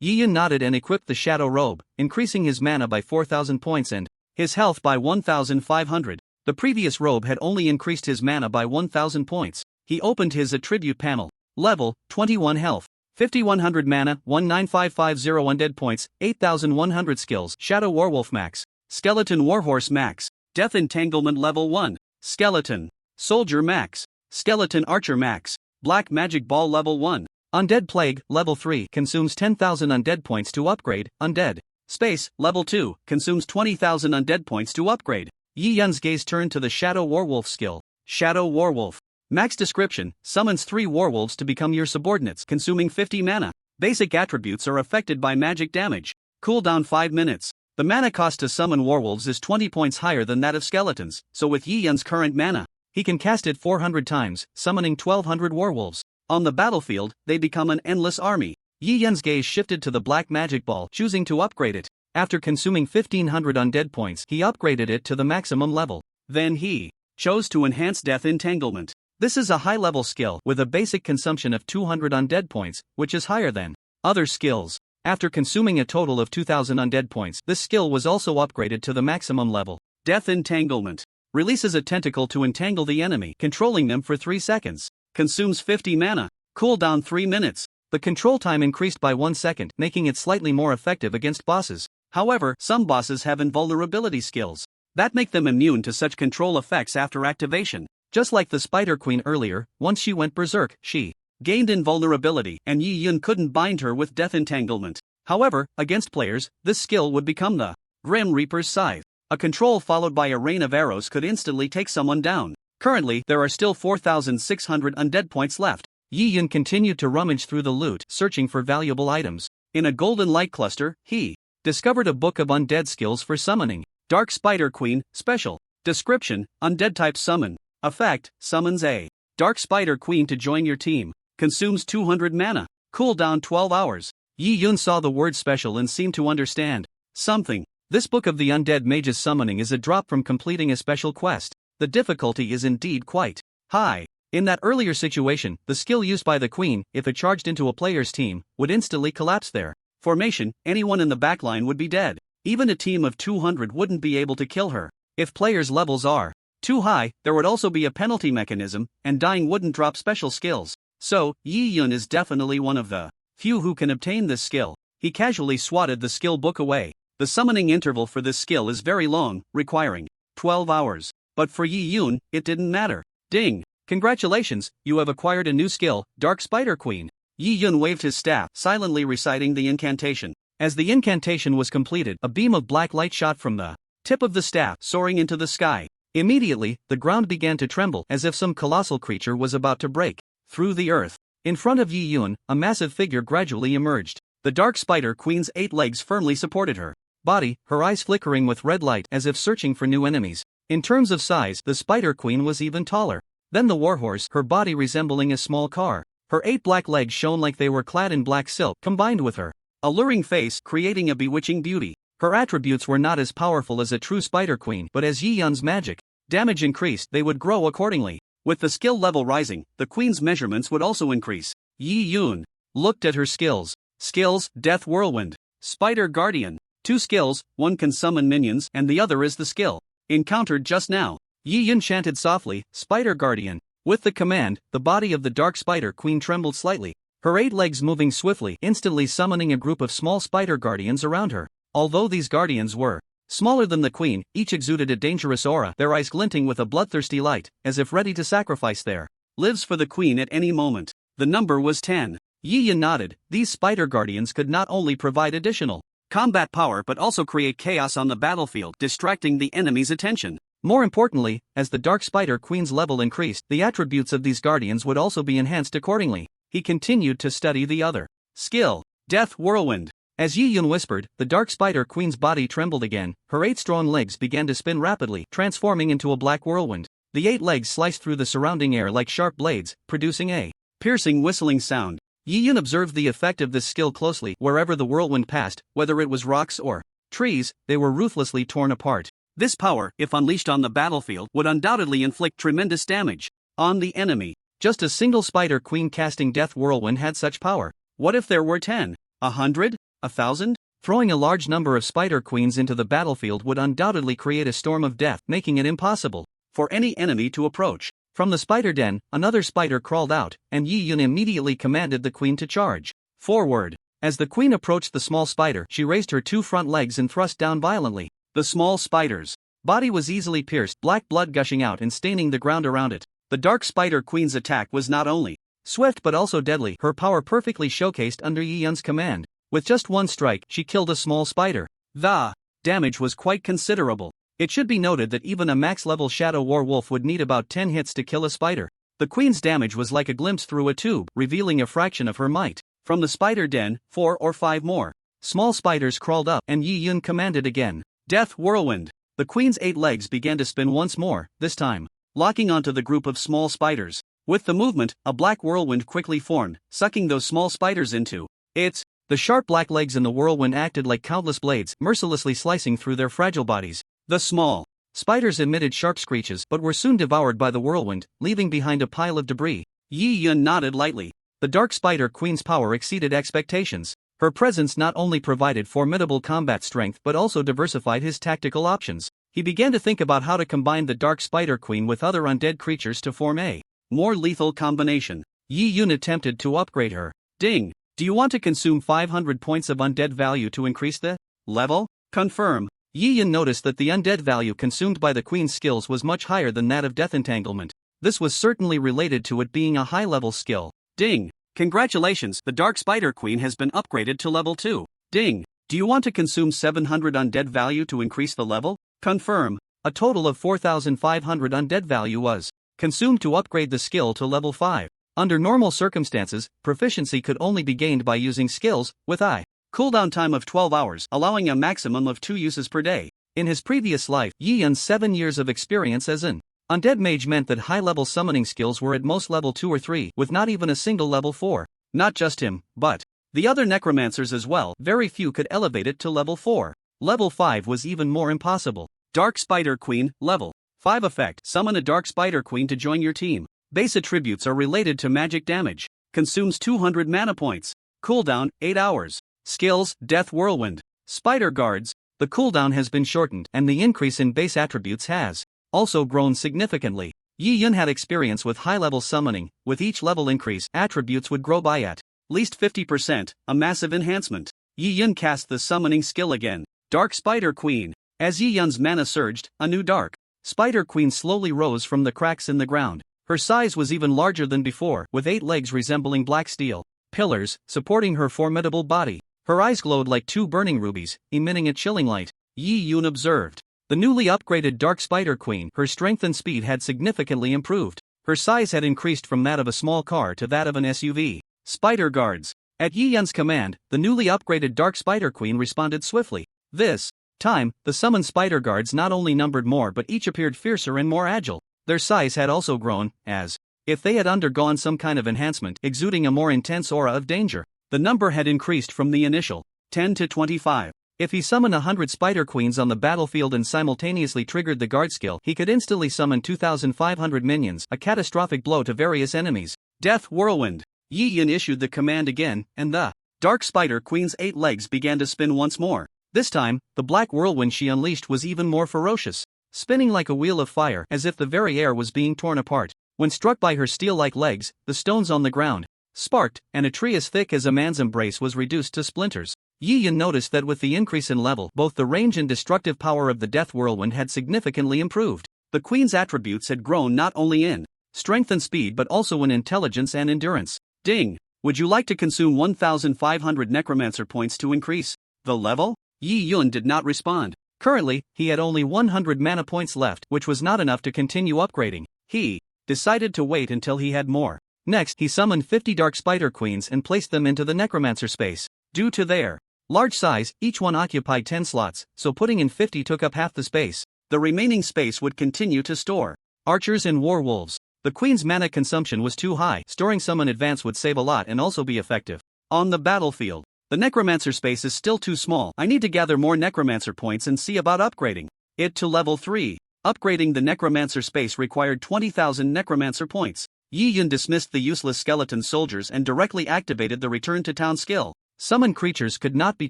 S1: Yi Yun nodded and equipped the shadow robe, increasing his mana by 4,000 points and his health by 1,500. The previous robe had only increased his mana by 1,000 points. He opened his attribute panel. Level, 21 health, 5,100 mana, 19550 undead points, 8,100 skills. Shadow Werewolf max. Skeleton Warhorse max. Death Entanglement level 1. Skeleton Soldier max. Skeleton Archer max. Black Magic Ball level 1. Undead Plague level 3 consumes 10,000 undead points to upgrade. Undead Space level 2 consumes 20,000 undead points to upgrade. Yi Yun's gaze turned to the Shadow Werewolf skill. Shadow Werewolf. Max description: summons 3 werewolves to become your subordinates, consuming 50 mana. Basic attributes are affected by magic damage. Cooldown 5 minutes. The mana cost to summon werewolves is 20 points higher than that of skeletons, so with Yi Yun's current mana, he can cast it 400 times, summoning 1,200 werewolves. On the battlefield, they become an endless army. Yi Yun's gaze shifted to the Black Magic Ball, choosing to upgrade it. After consuming 1,500 undead points, he upgraded it to the maximum level. Then he chose to enhance Death Entanglement. This is a high-level skill with a basic consumption of 200 undead points, which is higher than other skills. After consuming a total of 2,000 undead points, this skill was also upgraded to the maximum level. Death Entanglement. Releases a tentacle to entangle the enemy, controlling them for 3 seconds. Consumes 50 mana. Cooldown 3 minutes. The control time increased by 1 second, making it slightly more effective against bosses. However, some bosses have invulnerability skills that make them immune to such control effects after activation. Just like the Spider Queen earlier, once she went berserk, she gained invulnerability, and Yi Yun couldn't bind her with Death Entanglement. However, against players, this skill would become the Grim Reaper's Scythe. A control followed by a rain of arrows could instantly take someone down. Currently, there are still 4,600 undead points left. Yi Yun continued to rummage through the loot, searching for valuable items. In a golden light cluster, he discovered a book of undead skills for summoning. Dark Spider Queen, special. Description: undead type summon. Effect: summons a Dark Spider Queen to join your team. Consumes 200 mana. Cooldown 12 hours. Yi Yun saw the word special and seemed to understand something. This book of the undead mage's summoning is a drop from completing a special quest. The difficulty is indeed quite high. In that earlier situation, the skill used by the queen, if it charged into a player's team, would instantly collapse their Formation, anyone in the backline would be dead. Even a team of 200 wouldn't be able to kill her. If players' levels are too high, there would also be a penalty mechanism, and dying wouldn't drop special skills. So, Yi Yun is definitely one of the few who can obtain this skill. He casually swatted the skill book away. The summoning interval for this skill is very long, requiring 12 hours. But for Yi Yun, it didn't matter. Ding! Congratulations, you have acquired a new skill, Dark Spider Queen. Yi Yun waved his staff, silently reciting the incantation. As the incantation was completed, a beam of black light shot from the tip of the staff, soaring into the sky. Immediately, the ground began to tremble as if some colossal creature was about to break through the earth. In front of Yi Yun, a massive figure gradually emerged. The Dark Spider Queen's 8 legs firmly supported her body, her eyes flickering with red light as if searching for new enemies. In terms of size, the Spider Queen was even taller than the warhorse, her body resembling a small car. Her 8 black legs shone like they were clad in black silk, combined with her alluring face, creating a bewitching beauty. Her attributes were not as powerful as a true Spider Queen, but as Yi Yun's magic damage increased, they would grow accordingly. With the skill level rising, the Queen's measurements would also increase. Yi Yun looked at her skills. Skills: Death Whirlwind, Spider Guardian. 2 skills, one can summon minions and the other is the skill encountered just now. Yi Yun chanted softly, Spider Guardian. With the command, the body of the Dark Spider Queen trembled slightly, her 8 legs moving swiftly, instantly summoning a group of small spider guardians around her. Although these guardians were smaller than the Queen, each exuded a dangerous aura, their eyes glinting with a bloodthirsty light, as if ready to sacrifice their lives for the Queen at any moment. The number was 10. Yi Yun nodded. These spider guardians could not only provide additional combat power but also create chaos on the battlefield, distracting the enemy's attention. More importantly, as the Dark Spider Queen's level increased, the attributes of these guardians would also be enhanced accordingly. He continued to study the other skill, Death Whirlwind. As Yi Yun whispered, the Dark Spider Queen's body trembled again, her 8 strong legs began to spin rapidly, transforming into a black whirlwind. The 8 legs sliced through the surrounding air like sharp blades, producing a piercing whistling sound. Yi Yun observed the effect of this skill closely. Wherever the whirlwind passed, whether it was rocks or trees, they were ruthlessly torn apart. This power, if unleashed on the battlefield, would undoubtedly inflict tremendous damage on the enemy. Just a single Spider Queen casting Death Whirlwind had such power. What if there were 10, 100, 1,000? Throwing a large number of Spider Queens into the battlefield would undoubtedly create a storm of death, making it impossible for any enemy to approach. From the spider den, another spider crawled out, and Yi Yun immediately commanded the Queen to charge forward. As the Queen approached the small spider, she raised her 2 front legs and thrust down violently. The small spider's body was easily pierced, black blood gushing out and staining the ground around it. The Dark Spider Queen's attack was not only swift but also deadly, her power perfectly showcased under Yi Yun's command. With just one strike, she killed a small spider. The damage was quite considerable. It should be noted that even a max-level Shadow Werewolf would need about 10 hits to kill a spider. The Queen's damage was like a glimpse through a tube, revealing a fraction of her might. From the spider den, 4 or 5 more small spiders crawled up, and Yi Yun commanded again. Death Whirlwind. The Queen's 8 legs began to spin once more, this time locking onto the group of small spiders. With the movement, a black whirlwind quickly formed, sucking those small spiders into it. The sharp black legs in the whirlwind acted like countless blades, mercilessly slicing through their fragile bodies. The small spiders emitted sharp screeches but were soon devoured by the whirlwind, leaving behind a pile of debris. Yi Yun nodded lightly. The Dark Spider Queen's power exceeded expectations. Her presence not only provided formidable combat strength but also diversified his tactical options. He began to think about how to combine the Dark Spider Queen with other undead creatures to form a more lethal combination. Yi Yun attempted to upgrade her. Ding! Do you want to consume 500 points of undead value to increase the level? Confirm. Yi Yun noticed that the undead value consumed by the Queen's skills was much higher than that of Death Entanglement. This was certainly related to it being a high-level skill. Ding! Congratulations, the Dark Spider Queen has been upgraded to level 2. Ding! Do you want to consume 700 undead value to increase the level? Confirm. A total of 4,500 undead value was consumed to upgrade the skill to level 5. Under normal circumstances, proficiency could only be gained by using skills with a cooldown time of 12 hours, allowing a maximum of 2 uses per day. In his previous life, Yi Yun's 7 years of experience as an undead mage meant that high-level summoning skills were at most level 2 or 3, with not even a single level 4. Not just him, but the other necromancers as well. Very few could elevate it to level 4. Level 5 was even more impossible. Dark Spider Queen, level 5 effect. Summon a Dark Spider Queen to join your team. Base attributes are related to magic damage. Consumes 200 mana points. Cooldown, 8 hours. Skills, Death Whirlwind. Spider Guards. The cooldown has been shortened and the increase in base attributes has also grown significantly. Yi Yun had experience with high-level summoning. With each level increase, attributes would grow by at least 50%, a massive enhancement. Yi Yun cast the summoning skill again. Dark Spider Queen. As Yi Yun's mana surged, a new Dark Spider Queen slowly rose from the cracks in the ground. Her size was even larger than before, with 8 legs resembling black steel pillars supporting her formidable body. Her eyes glowed like 2 burning rubies, emitting a chilling light. Yi Yun observed the newly upgraded Dark Spider Queen. Her strength and speed had significantly improved. Her size had increased from that of a small car to that of an SUV. Spider Guards. At Yi Yun's command, the newly upgraded Dark Spider Queen responded swiftly. This time, the summoned Spider Guards not only numbered more but each appeared fiercer and more agile. Their size had also grown, as if they had undergone some kind of enhancement, exuding a more intense aura of danger. The number had increased from the initial 10 to 25. If he summoned 100 Spider Queens on the battlefield and simultaneously triggered the guard skill, he could instantly summon 2,500 minions, a catastrophic blow to various enemies. Death Whirlwind. Yi Yun issued the command again, and the Dark Spider Queen's 8 legs began to spin once more. This time, the black whirlwind she unleashed was even more ferocious, spinning like a wheel of fire as if the very air was being torn apart. When struck by her steel-like legs, the stones on the ground sparked, and a tree as thick as a man's embrace was reduced to splinters. Yi Yun noticed that with the increase in level, both the range and destructive power of the Death Whirlwind had significantly improved. The Queen's attributes had grown not only in strength and speed but also in intelligence and endurance. Ding! Would you like to consume 1,500 necromancer points to increase the level? Yi Yun did not respond. Currently, he had only 100 mana points left, which was not enough to continue upgrading. He decided to wait until he had more. Next, he summoned 50 Dark Spider Queens and placed them into the necromancer space. Due to their large size, each one occupied 10 slots, so putting in 50 took up half the space. The remaining space would continue to store archers and werewolves. The Queen's mana consumption was too high. Storing some in advance would save a lot and also be effective on the battlefield. The necromancer space is still too small. I need to gather more necromancer points and see about upgrading it to level 3. Upgrading the necromancer space required 20,000 necromancer points. Yi Yun dismissed the useless skeleton soldiers and directly activated the return to town skill. Summoned creatures could not be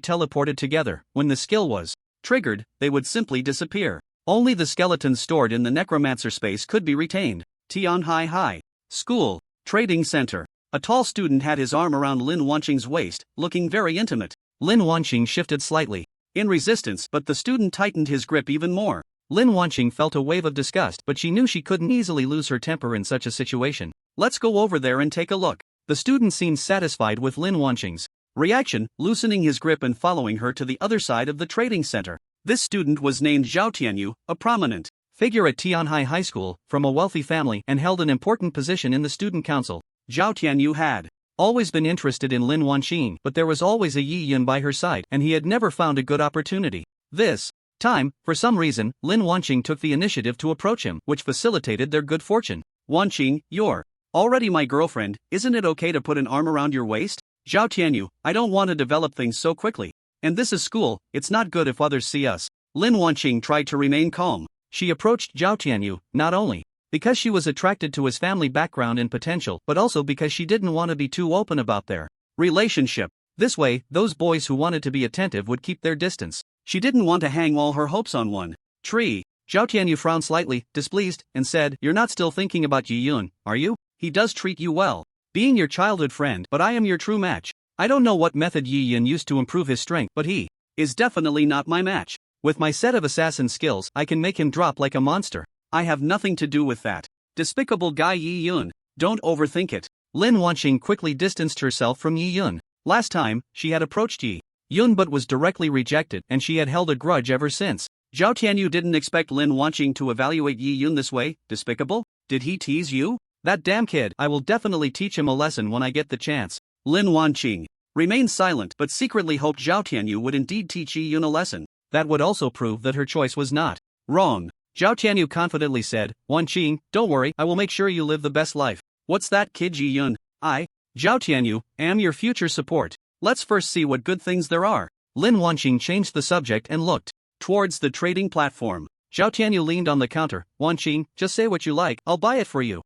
S1: teleported together. When the skill was triggered, they would simply disappear. Only the skeletons stored in the necromancer space could be retained. Tianhai High School Trading Center. A tall student had his arm around Lin Wanqing's waist, looking very intimate. Lin Wanqing shifted slightly in resistance, but the student tightened his grip even more. Lin Wanqing felt a wave of disgust, but she knew she couldn't easily lose her temper in such a situation. Let's go over there and take a look. The student seemed satisfied with Lin Wanqing's reaction, loosening his grip and following her to the other side of the trading center. This student was named Zhao Tianyu, a prominent figure at Tianhai High School, from a wealthy family, and held an important position in the student council. Zhao Tianyu had always been interested in Lin Wanqing, but there was always a Yi Yun by her side, and he had never found a good opportunity. This time, for some reason, Lin Wanqing took the initiative to approach him, which facilitated their good fortune. Wanqing, you're already my girlfriend, isn't it okay to put an arm around your waist? Zhao Tianyu, I don't want to develop things so quickly. And this is school, it's not good if others see us. Lin Wanqing tried to remain calm. She approached Zhao Tianyu, not only because she was attracted to his family background and potential, but also because she didn't want to be too open about their relationship. This way, those boys who wanted to be attentive would keep their distance. She didn't want to hang all her hopes on one tree. Zhao Tianyu frowned slightly, displeased, and said, "You're not still thinking about Yi Yun, are you? He does treat you well, being your childhood friend, but I am your true match. I don't know what method Yi Yun used to improve his strength, but he is definitely not my match. With my set of assassin skills, I can make him drop like a monster. I have nothing to do with that despicable guy Yi Yun. Don't overthink it." Lin Wanqing quickly distanced herself from Yi Yun. Last time, she had approached Yi Yun but was directly rejected, and she had held a grudge ever since. Zhao Tianyu didn't expect Lin Wanqing to evaluate Yi Yun this way. Despicable? Did he tease you? That damn kid, I will definitely teach him a lesson when I get the chance. Lin Wanqing remained silent but secretly hoped Zhao Tianyu would indeed teach Yi Yun a lesson. That would also prove that her choice was not wrong. Zhao Tianyu confidently said, "Wanqing, don't worry, I will make sure you live the best life." "What's that, kid Yi Yun? I, Zhao Tianyu, am your future support. Let's first see what good things there are." Lin Wanqing changed the subject and looked towards the trading platform. Zhao Tianyu leaned on the counter. "Wanqing, just say what you like, I'll buy it for you."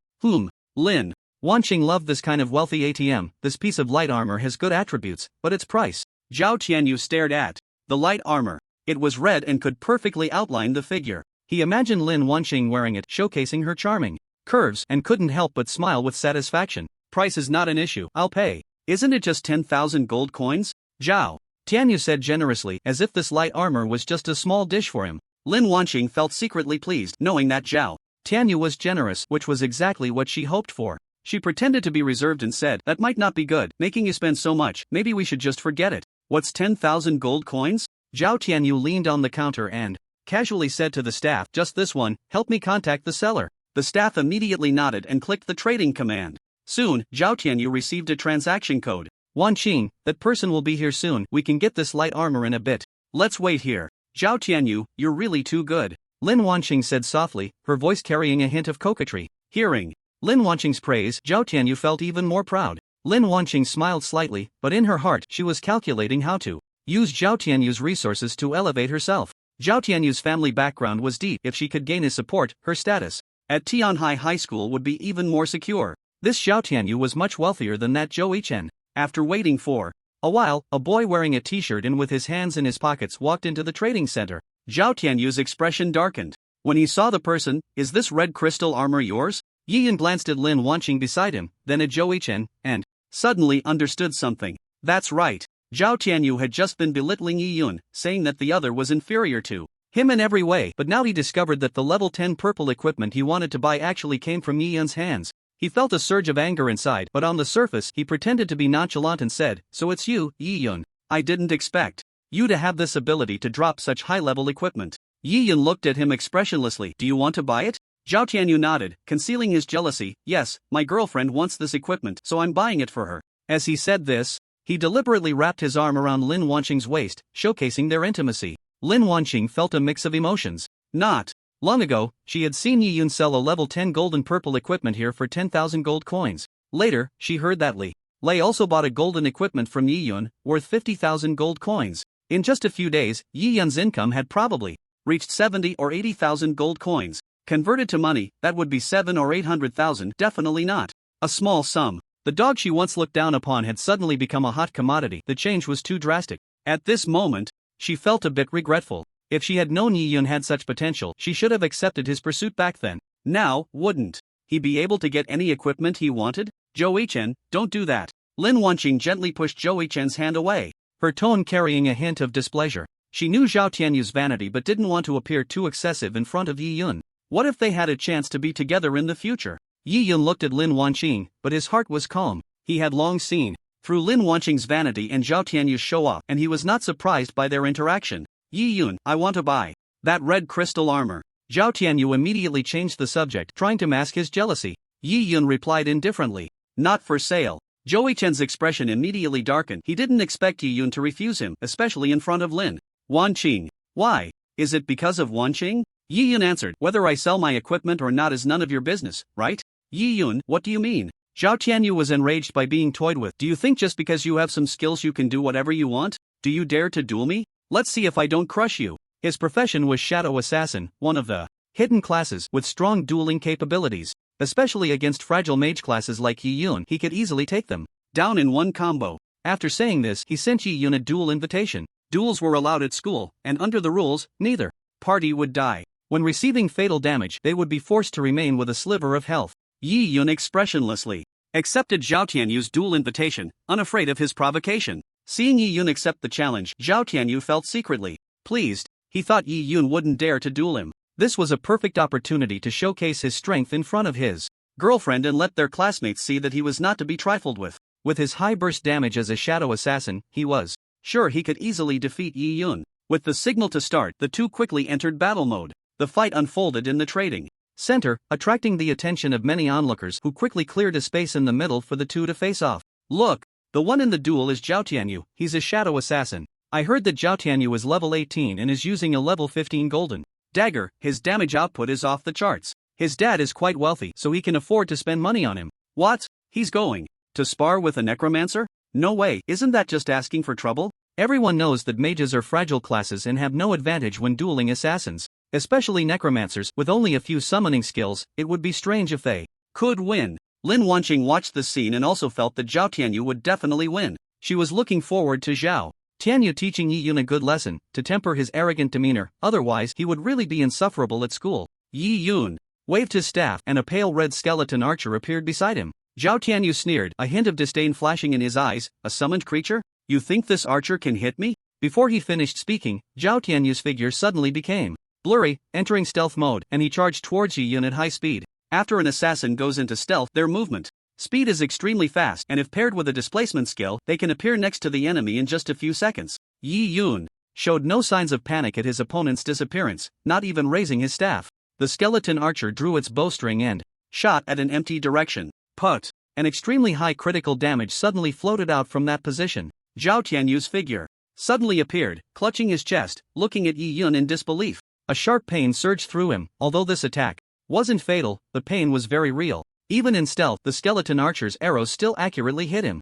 S1: Lin Wanqing loved this kind of wealthy ATM. This piece of light armor has good attributes, but its price Zhao Tianyu stared at the light armor. It was red and could perfectly outline the figure. He imagined Lin Wanqing wearing it, showcasing her charming curves, and couldn't help but smile with satisfaction. Price is not an issue, I'll pay. Isn't it just 10,000 gold coins? Zhao Tianyu said generously, as if this light armor was just a small dish for him. Lin Wanqing felt secretly pleased, knowing that Zhao Tianyu was generous, which was exactly what she hoped for. She pretended to be reserved and said, that might not be good, making you spend so much, maybe we should just forget it. What's 10,000 gold coins? Zhao Tianyu leaned on the counter and casually said to the staff, just this one, help me contact the seller. The staff immediately nodded and clicked the trading command. Soon, Zhao Tianyu received a transaction code. Wanqing, that person will be here soon, we can get this light armor in a bit. Let's wait here. Zhao Tianyu, you're really too good, Lin Wanqing said softly, her voice carrying a hint of coquetry. Hearing Lin Wanqing's praise, Zhao Tianyu felt even more proud. Lin Wanqing smiled slightly, but in her heart she was calculating how to use Zhao Tianyu's resources to elevate herself. Zhao Tianyu's family background was deep. If she could gain his support, her status at Tianhai High School would be even more secure. This Zhao Tianyu was much wealthier than that Zhou Yichen. After waiting for a while, a boy wearing a t-shirt and with his hands in his pockets walked into the trading center. Zhao Tianyu's expression darkened when he saw the person. Is this red crystal armor yours? Yi Yun glanced at Lin Wanqing beside him, then at Zhou Yichen, and suddenly understood something. That's right. Zhao Tianyu had just been belittling Yi Yun, saying that the other was inferior to him in every way, but now he discovered that the level 10 purple equipment he wanted to buy actually came from Yi Yun's hands. He felt a surge of anger inside, but on the surface he pretended to be nonchalant and said, so it's you, Yi Yun. I didn't expect you to have this ability to drop such high-level equipment. Yi Yun looked at him expressionlessly. Do you want to buy it? Zhao Tianyu nodded, concealing his jealousy. Yes, my girlfriend wants this equipment, so I'm buying it for her. As he said this, he deliberately wrapped his arm around Lin Wanqing's waist, showcasing their intimacy. Lin Wanqing felt a mix of emotions. Not long ago, she had seen Yi Yun sell a level 10 gold and purple equipment here for 10,000 gold coins. Later, she heard that Lei also bought a golden equipment from Yi Yun, worth 50,000 gold coins. In just a few days, Yi Yun's income had probably reached 70 or 80,000 gold coins. Converted to money, that would be 7 or 800,000, definitely not a small sum. The dog she once looked down upon had suddenly become a hot commodity. The change was too drastic. At this moment, she felt a bit regretful. If she had known Yi Yun had such potential, she should have accepted his pursuit back then. Now, wouldn't he be able to get any equipment he wanted? Zhou Yichen, don't do that. Lin Wanqing gently pushed Zhou Yichen's hand away, her tone carrying a hint of displeasure. She knew Zhao Tianyu's vanity but didn't want to appear too excessive in front of Yi Yun. What if they had a chance to be together in the future? Yi Yun looked at Lin Wanqing, but his heart was calm. He had long seen through Lin Wanqing's vanity and Zhao Tianyu's show-off, and he was not surprised by their interaction. Yi Yun, I want to buy that red crystal armor. Zhao Tianyu immediately changed the subject, trying to mask his jealousy. Yi Yun replied indifferently, not for sale. Zhou Yichen's expression immediately darkened. He didn't expect Yi Yun to refuse him, especially in front of Lin Wanqing. Why? Is it because of Wanqing? Yi Yun answered, whether I sell my equipment or not is none of your business, right? Yi Yun, what do you mean? Zhao Tianyu was enraged by being toyed with. Do you think just because you have some skills you can do whatever you want? Do you dare to duel me? Let's see if I don't crush you. His profession was Shadow Assassin, one of the hidden classes with strong dueling capabilities. Especially against fragile mage classes like Yi Yun, he could easily take them down in one combo. After saying this, he sent Yi Yun a duel invitation. Duels were allowed at school, and under the rules, neither party would die. When receiving fatal damage, they would be forced to remain with a sliver of health. Yi Yun expressionlessly accepted Zhao Tianyu's duel invitation, unafraid of his provocation. Seeing Yi Yun accept the challenge, Zhao Tianyu felt secretly pleased. He thought Yi Yun wouldn't dare to duel him. This was a perfect opportunity to showcase his strength in front of his girlfriend and let their classmates see that he was not to be trifled with. With his high burst damage as a shadow assassin, he was sure he could easily defeat Yi Yun. With the signal to start, the two quickly entered battle mode. The fight unfolded in the trading center, attracting the attention of many onlookers who quickly cleared a space in the middle for the two to face off. Look, the one in the duel is Zhao Tianyu. He's a shadow assassin. I heard that Zhao Tianyu is level 18 and is using a level 15 golden dagger. His damage output is off the charts. His dad is quite wealthy, so he can afford to spend money on him. What? He's going to spar with a necromancer? No way, isn't that just asking for trouble? Everyone knows that mages are fragile classes and have no advantage when dueling assassins. Especially necromancers, with only a few summoning skills. It would be strange if they could win. Lin Wanqing watched the scene and also felt that Zhao Tianyu would definitely win. She was looking forward to Zhao Tianyu teaching Yi Yun a good lesson, to temper his arrogant demeanor, otherwise he would really be insufferable at school. Yi Yun waved his staff and a pale red skeleton archer appeared beside him. Zhao Tianyu sneered, a hint of disdain flashing in his eyes. A summoned creature? You think this archer can hit me? Before he finished speaking, Zhao Tianyu's figure suddenly became blurry, entering stealth mode, and he charged towards Yi Yun at high speed. After an assassin goes into stealth, their movement speed is extremely fast, and if paired with a displacement skill, they can appear next to the enemy in just a few seconds. Yi Yun showed no signs of panic at his opponent's disappearance, not even raising his staff. The skeleton archer drew its bowstring and shot at an empty direction. Put! An extremely high critical damage suddenly floated out from that position. Zhao Tianyu's figure suddenly appeared, clutching his chest, looking at Yi Yun in disbelief. A sharp pain surged through him. Although this attack wasn't fatal, the pain was very real. Even in stealth, the skeleton archer's arrows still accurately hit him.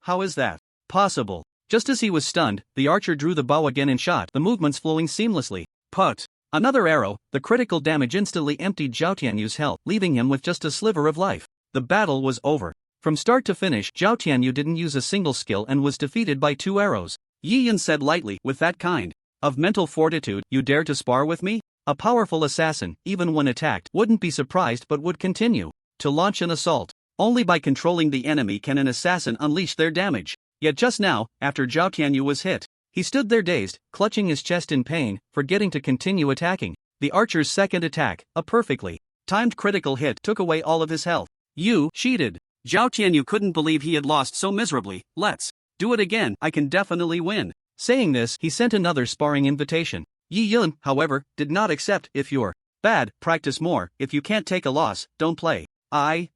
S1: How is that possible? Just as he was stunned, the archer drew the bow again and shot, the movements flowing seamlessly. Put! Another arrow, the critical damage instantly emptied Zhao Tianyu's health, leaving him with just a sliver of life. The battle was over. From start to finish, Zhao Tianyu didn't use a single skill and was defeated by 2 arrows. Yi Yun said lightly, with that kind of mental fortitude, you dare to spar with me? A powerful assassin, even when attacked, wouldn't be surprised but would continue to launch an assault. Only by controlling the enemy can an assassin unleash their damage. Yet just now, after Zhao Tianyu was hit, he stood there dazed, clutching his chest in pain, forgetting to continue attacking. The archer's second attack, a perfectly timed critical hit, took away all of his health. You cheated. Zhao Tianyu couldn't believe he had lost so miserably. Let's do it again, I can definitely win. Saying this, he sent another sparring invitation. Yi Yun, however, did not accept. If you're bad, practice more. If you can't take a loss, don't play. Zhao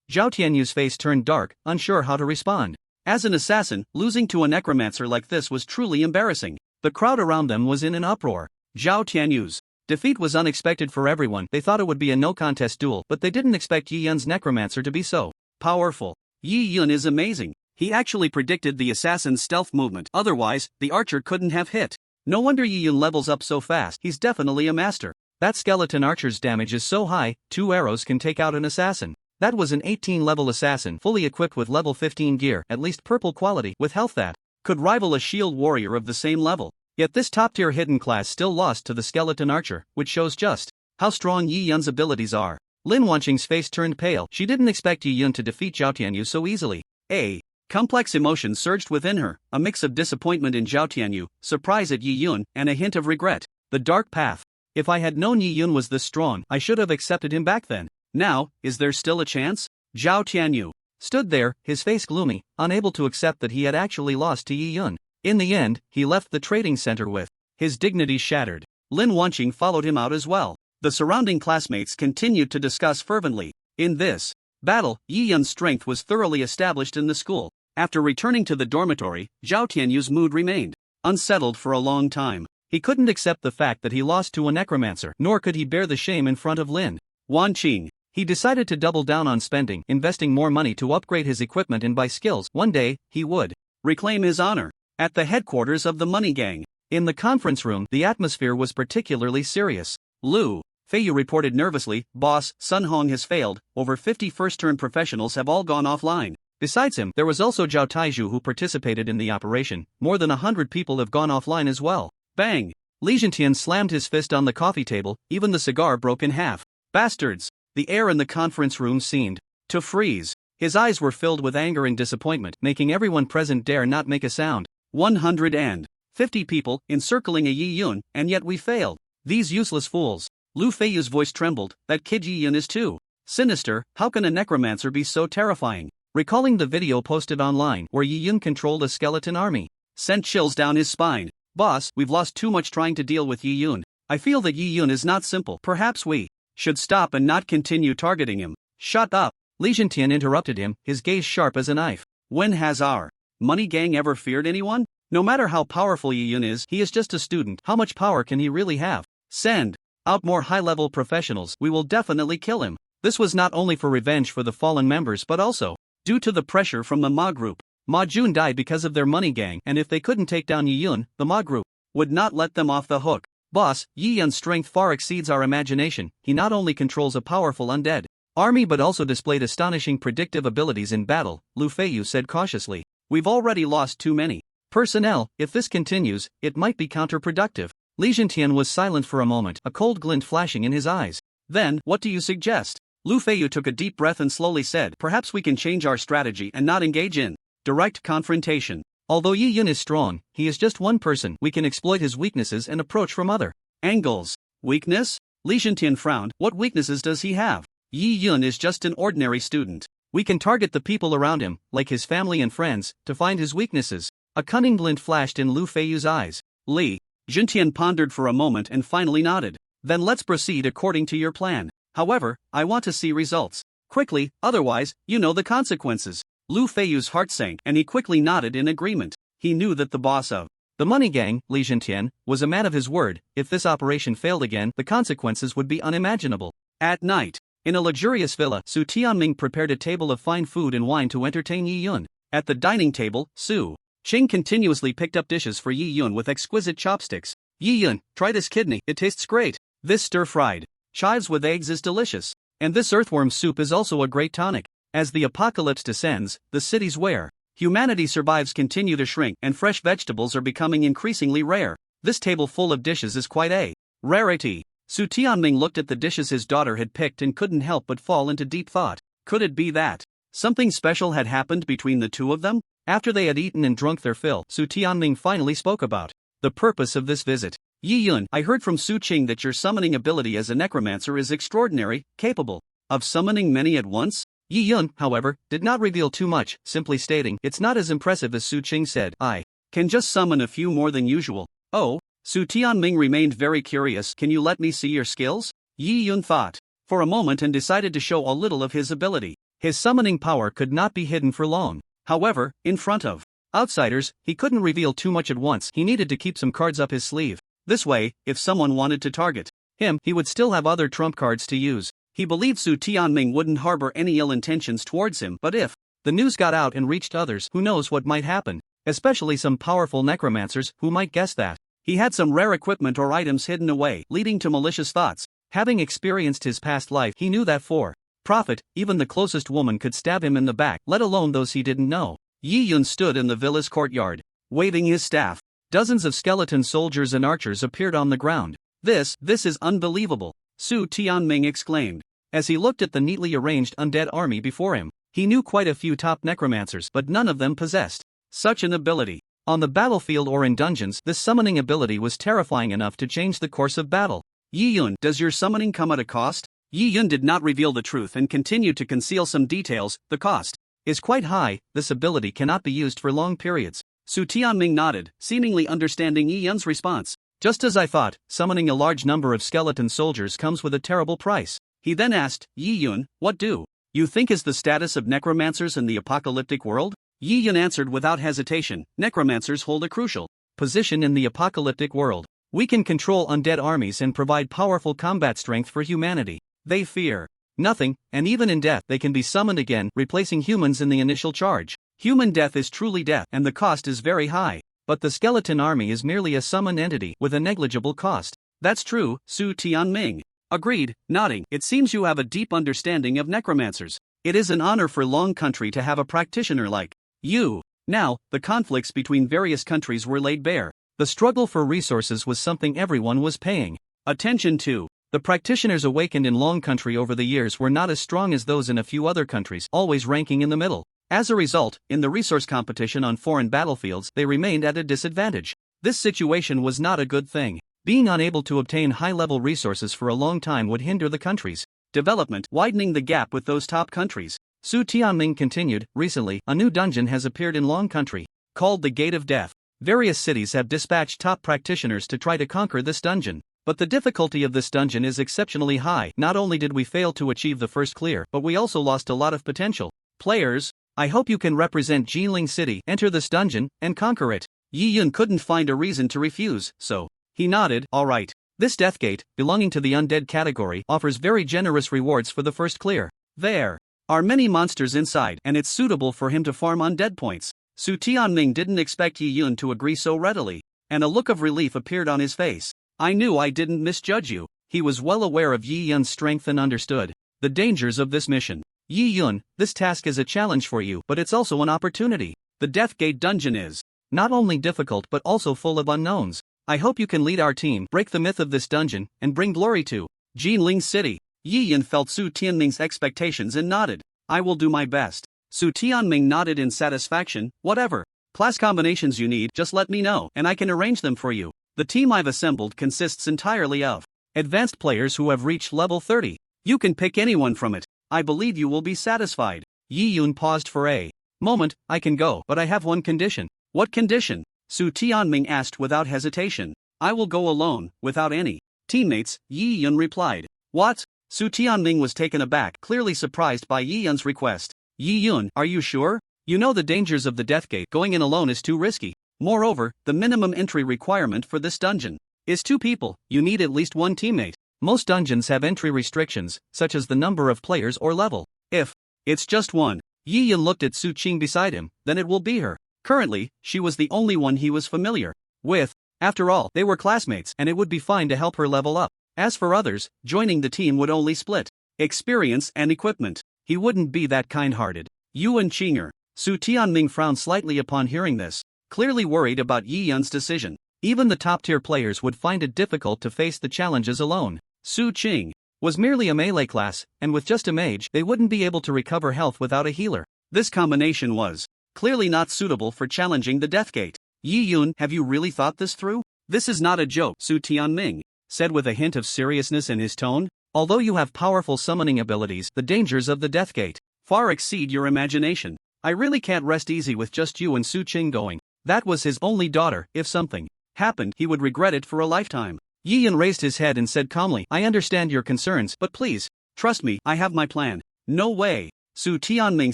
S1: Tianyu's face turned dark, unsure how to respond. As an assassin, losing to a necromancer like this was truly embarrassing. The crowd around them was in an uproar. Zhao Tianyu's defeat was unexpected for everyone. They thought it would be a no-contest duel, but they didn't expect Yi Yun's necromancer to be so powerful. Yi Yun is amazing. He actually predicted the assassin's stealth movement, otherwise, the archer couldn't have hit. No wonder Yi Yun levels up so fast, he's definitely a master. That skeleton archer's damage is so high, 2 arrows can take out an assassin. That was an 18-level assassin, fully equipped with level 15 gear, at least purple quality, with health that could rival a shield warrior of the same level. Yet this top-tier hidden class still lost to the skeleton archer, which shows just how strong Yi Yun's abilities are. Lin Wanqing's face turned pale. She didn't expect Yi Yun to defeat Zhao Tianyu so easily. A complex emotion surged within her, a mix of disappointment in Zhao Tianyu, surprise at Yi Yun, and a hint of regret. The dark path. If I had known Yi Yun was this strong, I should have accepted him back then. Now, is there still a chance? Zhao Tianyu stood there, his face gloomy, unable to accept that he had actually lost to Yi Yun. In the end, he left the trading center with his dignity shattered. Lin Wanqing followed him out as well. The surrounding classmates continued to discuss fervently. In this battle, Yi Yun's strength was thoroughly established in the school. After returning to the dormitory, Zhao Tianyu's mood remained unsettled for a long time. He couldn't accept the fact that he lost to a necromancer, nor could he bear the shame in front of Lin Wanqing. He decided to double down on spending, investing more money to upgrade his equipment and buy skills. One day, he would reclaim his honor. At the headquarters of the Money Gang, in the conference room, the atmosphere was particularly serious. Lu Feiyu reported nervously, "Boss, Sun Hong has failed. Over 50 first-turn professionals have all gone offline. Besides him, there was also Zhao Taizhu who participated in the operation. More than 100 people have gone offline as well." Bang! Li Zhentian slammed his fist on the coffee table, even the cigar broke in half. Bastards! The air in the conference room seemed to freeze. His eyes were filled with anger and disappointment, making everyone present dare not make a sound. 150 people encircling a Yi Yun, and yet we failed. These useless fools. Lu Feiyu's voice trembled. That kid Yi Yun is too sinister. How can a necromancer be so terrifying? Recalling the video posted online where Yi Yun controlled a skeleton army sent chills down his spine. Boss, we've lost too much trying to deal with Yi Yun. I feel that Yi Yun is not simple. Perhaps we should stop and not continue targeting him. Shut up. Li Zhentian interrupted him, his gaze sharp as a knife. When has our Money Gang ever feared anyone? No matter how powerful Yi Yun is, he is just a student. How much power can he really have? Send out more high-level professionals. We will definitely kill him. This was not only for revenge for the fallen members but also due to the pressure from the Ma group. Ma Jun died because of their Money Gang, and if they couldn't take down Yi Yun, the Ma group would not let them off the hook. Boss, Yi Yun's strength far exceeds our imagination. He not only controls a powerful undead army but also displayed astonishing predictive abilities in battle, Lu Feiyu said cautiously. We've already lost too many Personnel, if this continues, it might be counterproductive. Li Jintian was silent for a moment, a cold glint flashing in his eyes. Then, what do you suggest? Lu Feiyu took a deep breath and slowly said, perhaps we can change our strategy and not engage in direct confrontation. Although Yi Yun is strong, he is just one person. We can exploit his weaknesses and approach from other angles. Weakness? Li Jintian frowned. What weaknesses does he have? Yi Yun is just an ordinary student. We can target the people around him, like his family and friends, to find his weaknesses. A cunning glint flashed in Lu Feiyu's eyes. Li Jintian pondered for a moment and finally nodded. Then let's proceed according to your plan. However, I want to see results quickly, otherwise, you know the consequences. Lu Feiyu's heart sank and he quickly nodded in agreement. He knew that the boss of the money gang, Li Jintian, was a man of his word. If this operation failed again, the consequences would be unimaginable. At night, in a luxurious villa, Su Tianming prepared a table of fine food and wine to entertain Yi Yun. At the dining table, Su Qing continuously picked up dishes for Yi Yun with exquisite chopsticks. Yi Yun, try this kidney, it tastes great. This stir-fried chives with eggs is delicious. And this earthworm soup is also a great tonic. As the apocalypse descends, the cities where humanity survives continue to shrink and fresh vegetables are becoming increasingly rare. This table full of dishes is quite a rarity. Su Tianming looked at the dishes his daughter had picked and couldn't help but fall into deep thought. Could it be that something special had happened between the two of them? After they had eaten and drunk their fill, Su Tianming finally spoke about the purpose of this visit. Yi Yun, I heard from Su Qing that your summoning ability as a necromancer is extraordinary, capable of summoning many at once? Yi Yun, however, did not reveal too much, simply stating, it's not as impressive as Su Qing said. I can just summon a few more than usual. Oh? Su Tianming remained very curious. Can you let me see your skills? Yi Yun thought for a moment and decided to show a little of his ability. His summoning power could not be hidden for long. However, in front of outsiders, he couldn't reveal too much at once. He needed to keep some cards up his sleeve. This way, if someone wanted to target him, he would still have other trump cards to use. He believed Su Tianming wouldn't harbor any ill intentions towards him, but if the news got out and reached others, who knows what might happen, especially some powerful necromancers who might guess that he had some rare equipment or items hidden away, leading to malicious thoughts. Having experienced his past life, he knew that for profit, even the closest woman could stab him in the back, let alone those he didn't know. Yi Yun stood in the villa's courtyard, waving his staff. Dozens of skeleton soldiers and archers appeared on the ground. This is unbelievable, Su Tianming exclaimed. As he looked at the neatly arranged undead army before him, he knew quite a few top necromancers, but none of them possessed such an ability. On the battlefield or in dungeons, this summoning ability was terrifying enough to change the course of battle. Yi Yun, does your summoning come at a cost? Yi Yun did not reveal the truth and continued to conceal some details. The cost is quite high. This ability cannot be used for long periods. Su Tianming nodded, seemingly understanding Yi Yun's response. Just as I thought, summoning a large number of skeleton soldiers comes with a terrible price. He then asked, Yi Yun, what do you think is the status of necromancers in the apocalyptic world? Yi Yun answered without hesitation, necromancers hold a crucial position in the apocalyptic world. We can control undead armies and provide powerful combat strength for humanity. They fear nothing, and even in death they can be summoned again, replacing humans in the initial charge. Human death is truly death, and the cost is very high. But the skeleton army is merely a summoned entity with a negligible cost. That's true, Su Tianming agreed, nodding. It seems you have a deep understanding of necromancers. It is an honor for Long Country to have a practitioner like you. Now, the conflicts between various countries were laid bare. The struggle for resources was something everyone was paying attention to. The practitioners awakened in Long Country over the years were not as strong as those in a few other countries, always ranking in the middle. As a result, in the resource competition on foreign battlefields, they remained at a disadvantage. This situation was not a good thing. Being unable to obtain high-level resources for a long time would hinder the country's development, widening the gap with those top countries. Su Tianming continued, recently, a new dungeon has appeared in Long Country, called the Gate of Death. Various cities have dispatched top practitioners to try to conquer this dungeon. But the difficulty of this dungeon is exceptionally high. Not only did we fail to achieve the first clear, but we also lost a lot of potential players. I hope you can represent Jinling City, enter this dungeon, and conquer it. Yi Yun couldn't find a reason to refuse, so he nodded. Alright. This Death Gate, belonging to the undead category, offers very generous rewards for the first clear. There are many monsters inside, and it's suitable for him to farm undead points. Su Tianming didn't expect Yi Yun to agree so readily, and a look of relief appeared on his face. I knew I didn't misjudge you. He was well aware of Yi Yun's strength and understood the dangers of this mission. Yi Yun, this task is a challenge for you, but it's also an opportunity. The Death Gate dungeon is Not only difficult but also full of unknowns. I hope you can lead our team, break the myth of this dungeon, and bring glory to Jinling City. Yi Yun felt Su Tianming's expectations and nodded. I will do my best. Su Tianming nodded in satisfaction. Whatever class combinations you need, just let me know, and I can arrange them for you. The team I've assembled consists entirely of advanced players who have reached level 30. You can pick anyone from it. I believe you will be satisfied. Yi Yun paused for a moment. I can go, but I have one condition. What condition? Su Tianming asked without hesitation. I will go alone, without any teammates, Yi Yun replied. What? Su Tianming was taken aback, clearly surprised by Yi Yun's request. Yi Yun, are you sure? You know the dangers of the Deathgate. Going in alone is too risky. Moreover, the minimum entry requirement for this dungeon is 2 people. You need at least 1 teammate. Most dungeons have entry restrictions, such as the number of players or level. If it's just 1, Yi Yun looked at Su Qing beside him, then it will be her. Currently, she was the only one he was familiar with. After all, they were classmates, and it would be fine to help her level up. As for others, joining the team would only split experience and equipment. He wouldn't be that kind-hearted. Yuan Qinger. Su Tianming frowned slightly upon hearing this, clearly worried about Yi Yun's decision. Even the top-tier players would find it difficult to face the challenges alone. Su Qing was merely a melee class, and with just a mage, they wouldn't be able to recover health without a healer. This combination was clearly not suitable for challenging the Deathgate. Yi Yun, have you really thought this through? This is not a joke, Su Tianming said with a hint of seriousness in his tone. Although you have powerful summoning abilities, the dangers of the Deathgate far exceed your imagination. I really can't rest easy with just you and Su Qing going. That was his only daughter. If something happened, he would regret it for a lifetime. Yi Yun raised his head and said calmly, I understand your concerns, but please, trust me, I have my plan. No way. Su Tianming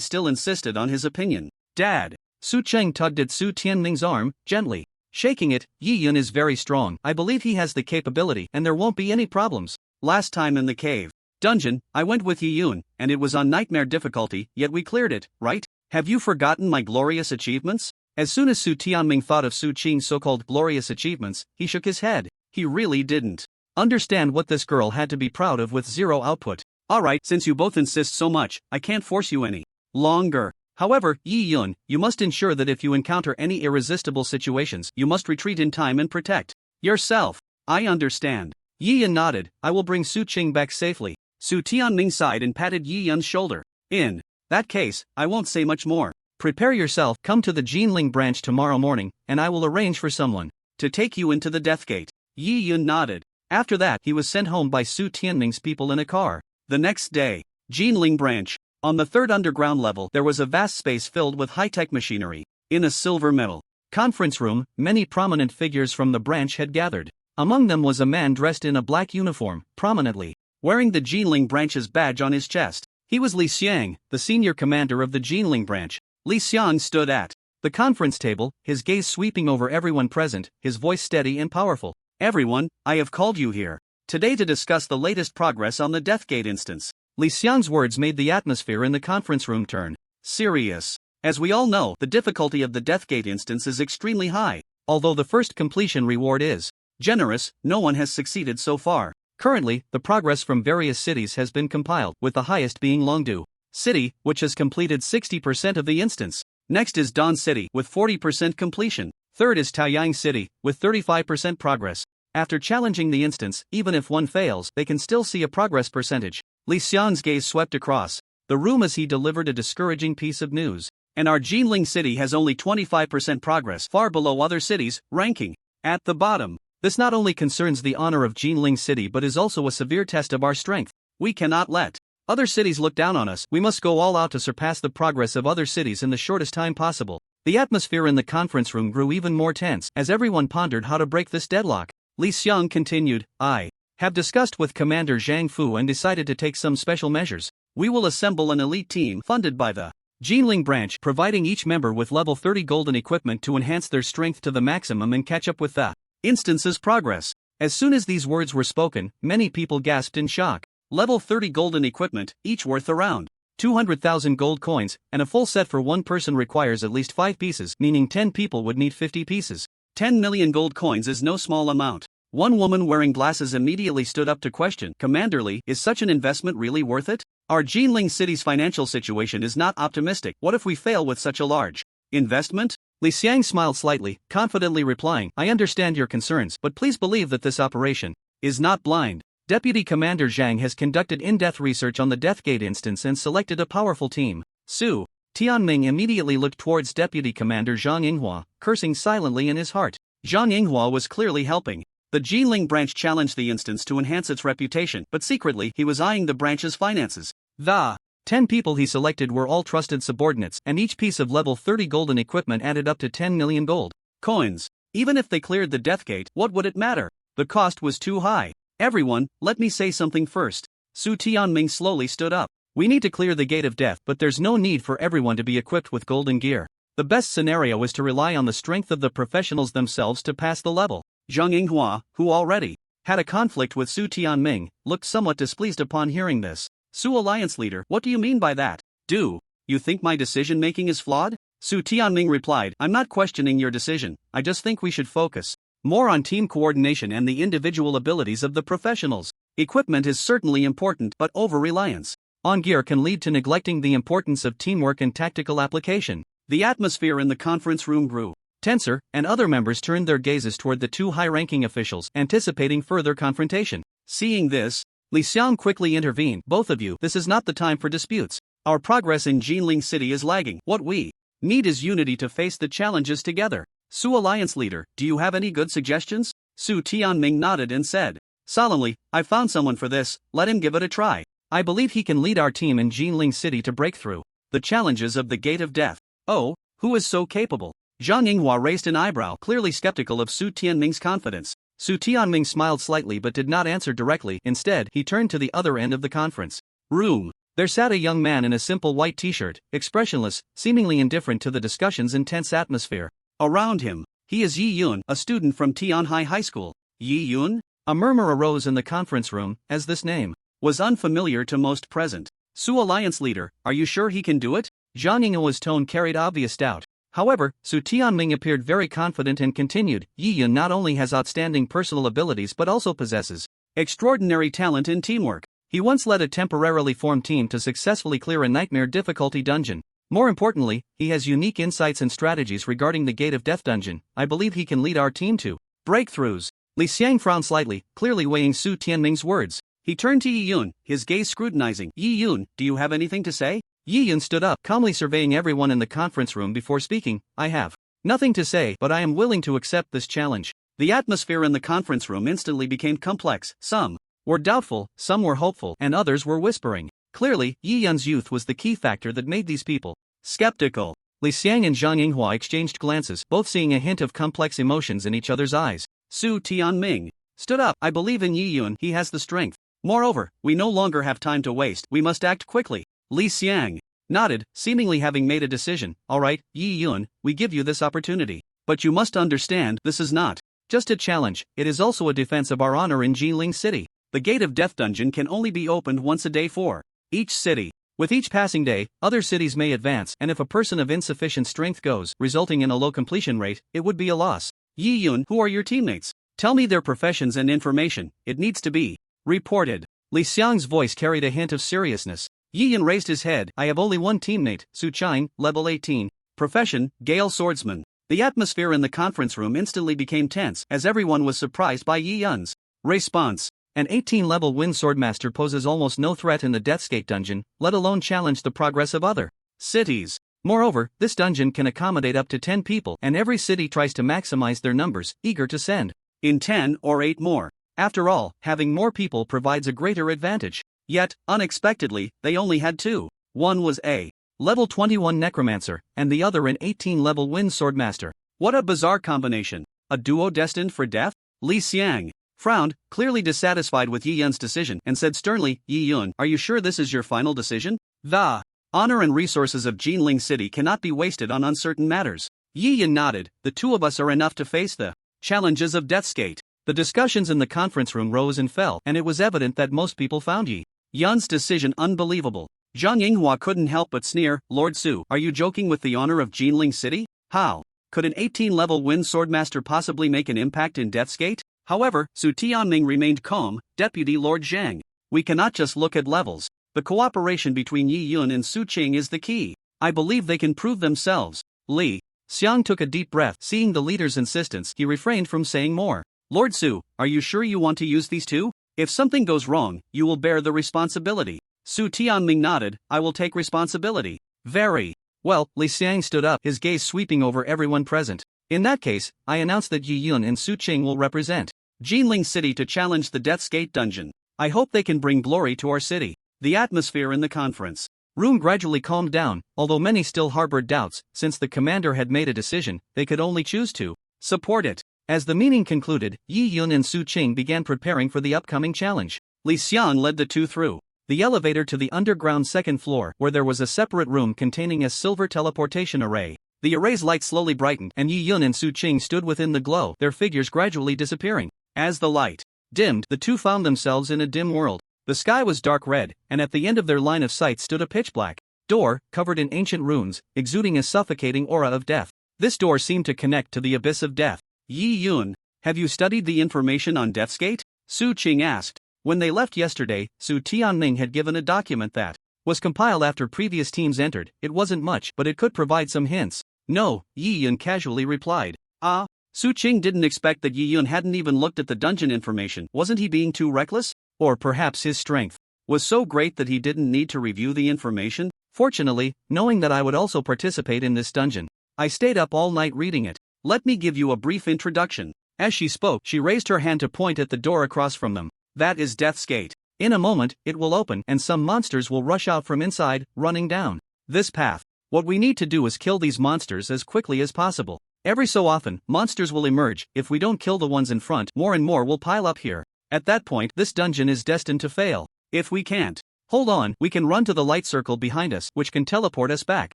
S1: still insisted on his opinion. Dad. Su Cheng tugged at Su Tianming's arm, gently shaking it. Yi Yun is very strong. I believe he has the capability, and there won't be any problems. Last time in the cave dungeon, I went with Yi Yun, and it was on nightmare difficulty, yet we cleared it, right? Have you forgotten my glorious achievements? As soon as Su Tianming thought of Su Qing's so-called glorious achievements, he shook his head. He really didn't understand what this girl had to be proud of with 0 output. Alright, since you both insist so much, I can't force you any longer. However, Yi Yun, you must ensure that if you encounter any irresistible situations, you must retreat in time and protect yourself. I understand. Yi Yun nodded. I will bring Su Qing back safely. Su Tianming sighed and patted Yi Yun's shoulder. In that case, I won't say much more. Prepare yourself, come to the Jinling branch tomorrow morning, and I will arrange for someone to take you into the Deathgate. Yi Yun nodded. After that, he was sent home by Su Tianming's people in a car. The next day, Jinling branch. On the 3rd underground level, there was a vast space filled with high-tech machinery. In a silver metal conference room, many prominent figures from the branch had gathered. Among them was a man dressed in a black uniform, prominently wearing the Jinling branch's badge on his chest. He was Li Xiang, the senior commander of the Jinling branch. Li Xiang stood at the conference table, his gaze sweeping over everyone present, his voice steady and powerful. Everyone, I have called you here today to discuss the latest progress on the Deathgate instance. Li Xiang's words made the atmosphere in the conference room turn serious. As we all know, the difficulty of the Deathgate instance is extremely high. Although the first completion reward is generous, no one has succeeded so far. Currently, the progress from various cities has been compiled, with the highest being Longdu City, which has completed 60% of the instance. Next is Dawn City, with 40% completion. Third is Taoyang City, with 35% progress. After challenging the instance, even if one fails, they can still see a progress percentage. Li Xian's gaze swept across the room as he delivered a discouraging piece of news. And our Jinling City has only 25% progress, far below other cities, ranking at the bottom. This not only concerns the honor of Jinling City but is also a severe test of our strength. We cannot let other cities look down on us. We must go all out to surpass the progress of other cities in the shortest time possible. The atmosphere in the conference room grew even more tense as everyone pondered how to break this deadlock. Li Xiang continued, I have discussed with Commander Zhang Fu and decided to take some special measures. We will assemble an elite team funded by the Jinling branch, providing each member with level 30 golden equipment to enhance their strength to the maximum and catch up with the instance's progress. As soon as these words were spoken, many people gasped in shock. Level 30 golden equipment, each worth around 200,000 gold coins, and a full set for one person requires at least 5 pieces, meaning 10 people would need 50 pieces. 10 million gold coins is no small amount. One woman wearing glasses immediately stood up to question, Commander Li, is such an investment really worth it? Our Jinling City's financial situation is not optimistic. What if we fail with such a large investment? Li Xiang smiled slightly, confidently replying, I understand your concerns, but please believe that this operation is not blind. Deputy Commander Zhang has conducted in-depth research on the Deathgate instance and selected a powerful team. Su Tianming immediately looked towards Deputy Commander Zhang Yinghua, cursing silently in his heart. Zhang Yinghua was clearly helping the Jinling branch challenge the instance to enhance its reputation, but secretly he was eyeing the branch's finances. The 10 people he selected were all trusted subordinates, and each piece of level 30 golden equipment added up to 10 million gold coins. Even if they cleared the Deathgate, what would it matter? The cost was too high. Everyone, let me say something first. Su Tianming slowly stood up. We need to clear the Gate of Death, but there's no need for everyone to be equipped with golden gear. The best scenario is to rely on the strength of the professionals themselves to pass the level. Zhang Yinghua, who already had a conflict with Su Tianming, looked somewhat displeased upon hearing this. Su Alliance Leader, what do you mean by that? Do you think my decision-making is flawed? Su Tianming replied, I'm not questioning your decision, I just think we should focus more on team coordination and the individual abilities of the professionals. Equipment is certainly important, but over-reliance on gear can lead to neglecting the importance of teamwork and tactical application. The atmosphere in the conference room grew tenser, and other members turned their gazes toward the two high-ranking officials, anticipating further confrontation. Seeing this, Li Xiang quickly intervened. Both of you, this is not the time for disputes. Our progress in Jinling City is lagging. What we need is unity to face the challenges together. Su Alliance Leader, do you have any good suggestions? Su Tianming nodded and said, solemnly, I found someone for this, let him give it a try. I believe he can lead our team in Jinling City to break through the challenges of the Gate of Death. Oh, who is so capable? Zhang Yinghua raised an eyebrow, clearly skeptical of Su Tianming's confidence. Su Tianming smiled slightly but did not answer directly. Instead, he turned to the other end of the conference room. There sat a young man in a simple white t-shirt, expressionless, seemingly indifferent to the discussion's intense atmosphere. Around him, he is Yi Yun, a student from Tianhai High School. Yi Yun? A murmur arose in the conference room, as this name was unfamiliar to most present. Su Alliance Leader, are you sure he can do it? Zhang Yinghua's tone carried obvious doubt. However, Su Tianming appeared very confident and continued, Yi Yun not only has outstanding personal abilities but also possesses extraordinary talent in teamwork. He once led a temporarily formed team to successfully clear a nightmare difficulty dungeon. More importantly, he has unique insights and strategies regarding the Gate of Death dungeon. I believe he can lead our team to breakthroughs. Li Xiang frowned slightly, clearly weighing Su Tianming's words. He turned to Yi Yun, his gaze scrutinizing. Yi Yun, do you have anything to say? Yi Yun stood up, calmly surveying everyone in the conference room before speaking. I have nothing to say, but I am willing to accept this challenge. The atmosphere in the conference room instantly became complex. Some were doubtful, some were hopeful, and others were whispering. Clearly, Yi Yun's youth was the key factor that made these people skeptical. Li Xiang and Zhang Yinghua exchanged glances, both seeing a hint of complex emotions in each other's eyes. Su Tianming stood up. I believe in Yi Yun, he has the strength. Moreover, we no longer have time to waste, we must act quickly. Li Xiang nodded, seemingly having made a decision. Alright, Yi Yun, we give you this opportunity. But you must understand, this is not just a challenge, it is also a defense of our honor in Jinling City. The Gate of Death dungeon can only be opened once a day for each city. With each passing day, other cities may advance, and if a person of insufficient strength goes, resulting in a low completion rate, it would be a loss. Yi Yun, who are your teammates? Tell me their professions and information, it needs to be reported. Li Xiang's voice carried a hint of seriousness. Yi Yun raised his head. I have only one teammate, Su Chine, level 18. Profession, Gale Swordsman. The atmosphere in the conference room instantly became tense, as everyone was surprised by Yi Yun's response. An 18-level Wind Swordmaster poses almost no threat in the Deathgate dungeon, let alone challenge the progress of other cities. Moreover, this dungeon can accommodate up to 10 people, and every city tries to maximize their numbers, eager to send in 10 or 8 more. After all, having more people provides a greater advantage. Yet, unexpectedly, they only had 2. One was a level 21 necromancer, and the other an 18-level Wind Swordmaster. What a bizarre combination. A duo destined for death? Li Xiang frowned, clearly dissatisfied with Yi Yun's decision, and said sternly, Yi Yun, are you sure this is your final decision? The honor and resources of Jinling City cannot be wasted on uncertain matters. Yi Yun nodded. The two of us are enough to face the challenges of Deathgate. The discussions in the conference room rose and fell, and it was evident that most people found Yi Yun's decision unbelievable. Zhang Yinghua couldn't help but sneer. Lord Su, are you joking with the honor of Jinling City? How could an 18-level Wind Swordmaster possibly make an impact in Deathgate? However, Su Tianming remained calm. Deputy Lord Zhang, we cannot just look at levels. The cooperation between Yi Yun and Su Qing is the key. I believe they can prove themselves. Li Xiang took a deep breath. Seeing the leader's insistence, he refrained from saying more. Lord Su, are you sure you want to use these two? If something goes wrong, you will bear the responsibility. Su Tianming nodded. I will take responsibility. Very well. Li Xiang stood up, his gaze sweeping over everyone present. In that case, I announce that Yi Yun and Su Qing will represent Jinling City to challenge the Death's Gate dungeon. I hope they can bring glory to our city. The atmosphere in the conference room gradually calmed down, although many still harbored doubts. Since the commander had made a decision, they could only choose to support it. As the meeting concluded, Yi Yun and Su Qing began preparing for the upcoming challenge. Li Xiang led the two through the elevator to the underground second floor, where there was a separate room containing a silver teleportation array. The array's light slowly brightened, and Yi Yun and Su Qing stood within the glow, their figures gradually disappearing. As the light dimmed, the two found themselves in a dim world. The sky was dark red, and at the end of their line of sight stood a pitch-black door, covered in ancient runes, exuding a suffocating aura of death. This door seemed to connect to the abyss of death. Yi Yun, have you studied the information on Death's Gate? Su Qing asked. When they left yesterday, Su Tianming had given a document that was compiled after previous teams entered. It wasn't much, but it could provide some hints. No, Yi Yun casually replied. Ah? Su Qing didn't expect that Yi Yun hadn't even looked at the dungeon information. Wasn't he being too reckless? Or perhaps his strength was so great that he didn't need to review the information? Fortunately, knowing that I would also participate in this dungeon, I stayed up all night reading it. Let me give you a brief introduction. As she spoke, she raised her hand to point at the door across from them. That is Death's Gate. In a moment, it will open and some monsters will rush out from inside, running down this path. What we need to do is kill these monsters as quickly as possible. Every so often, monsters will emerge. If we don't kill the ones in front, more and more will pile up here. At that point, this dungeon is destined to fail. If we can't hold on, we can run to the light circle behind us, which can teleport us back.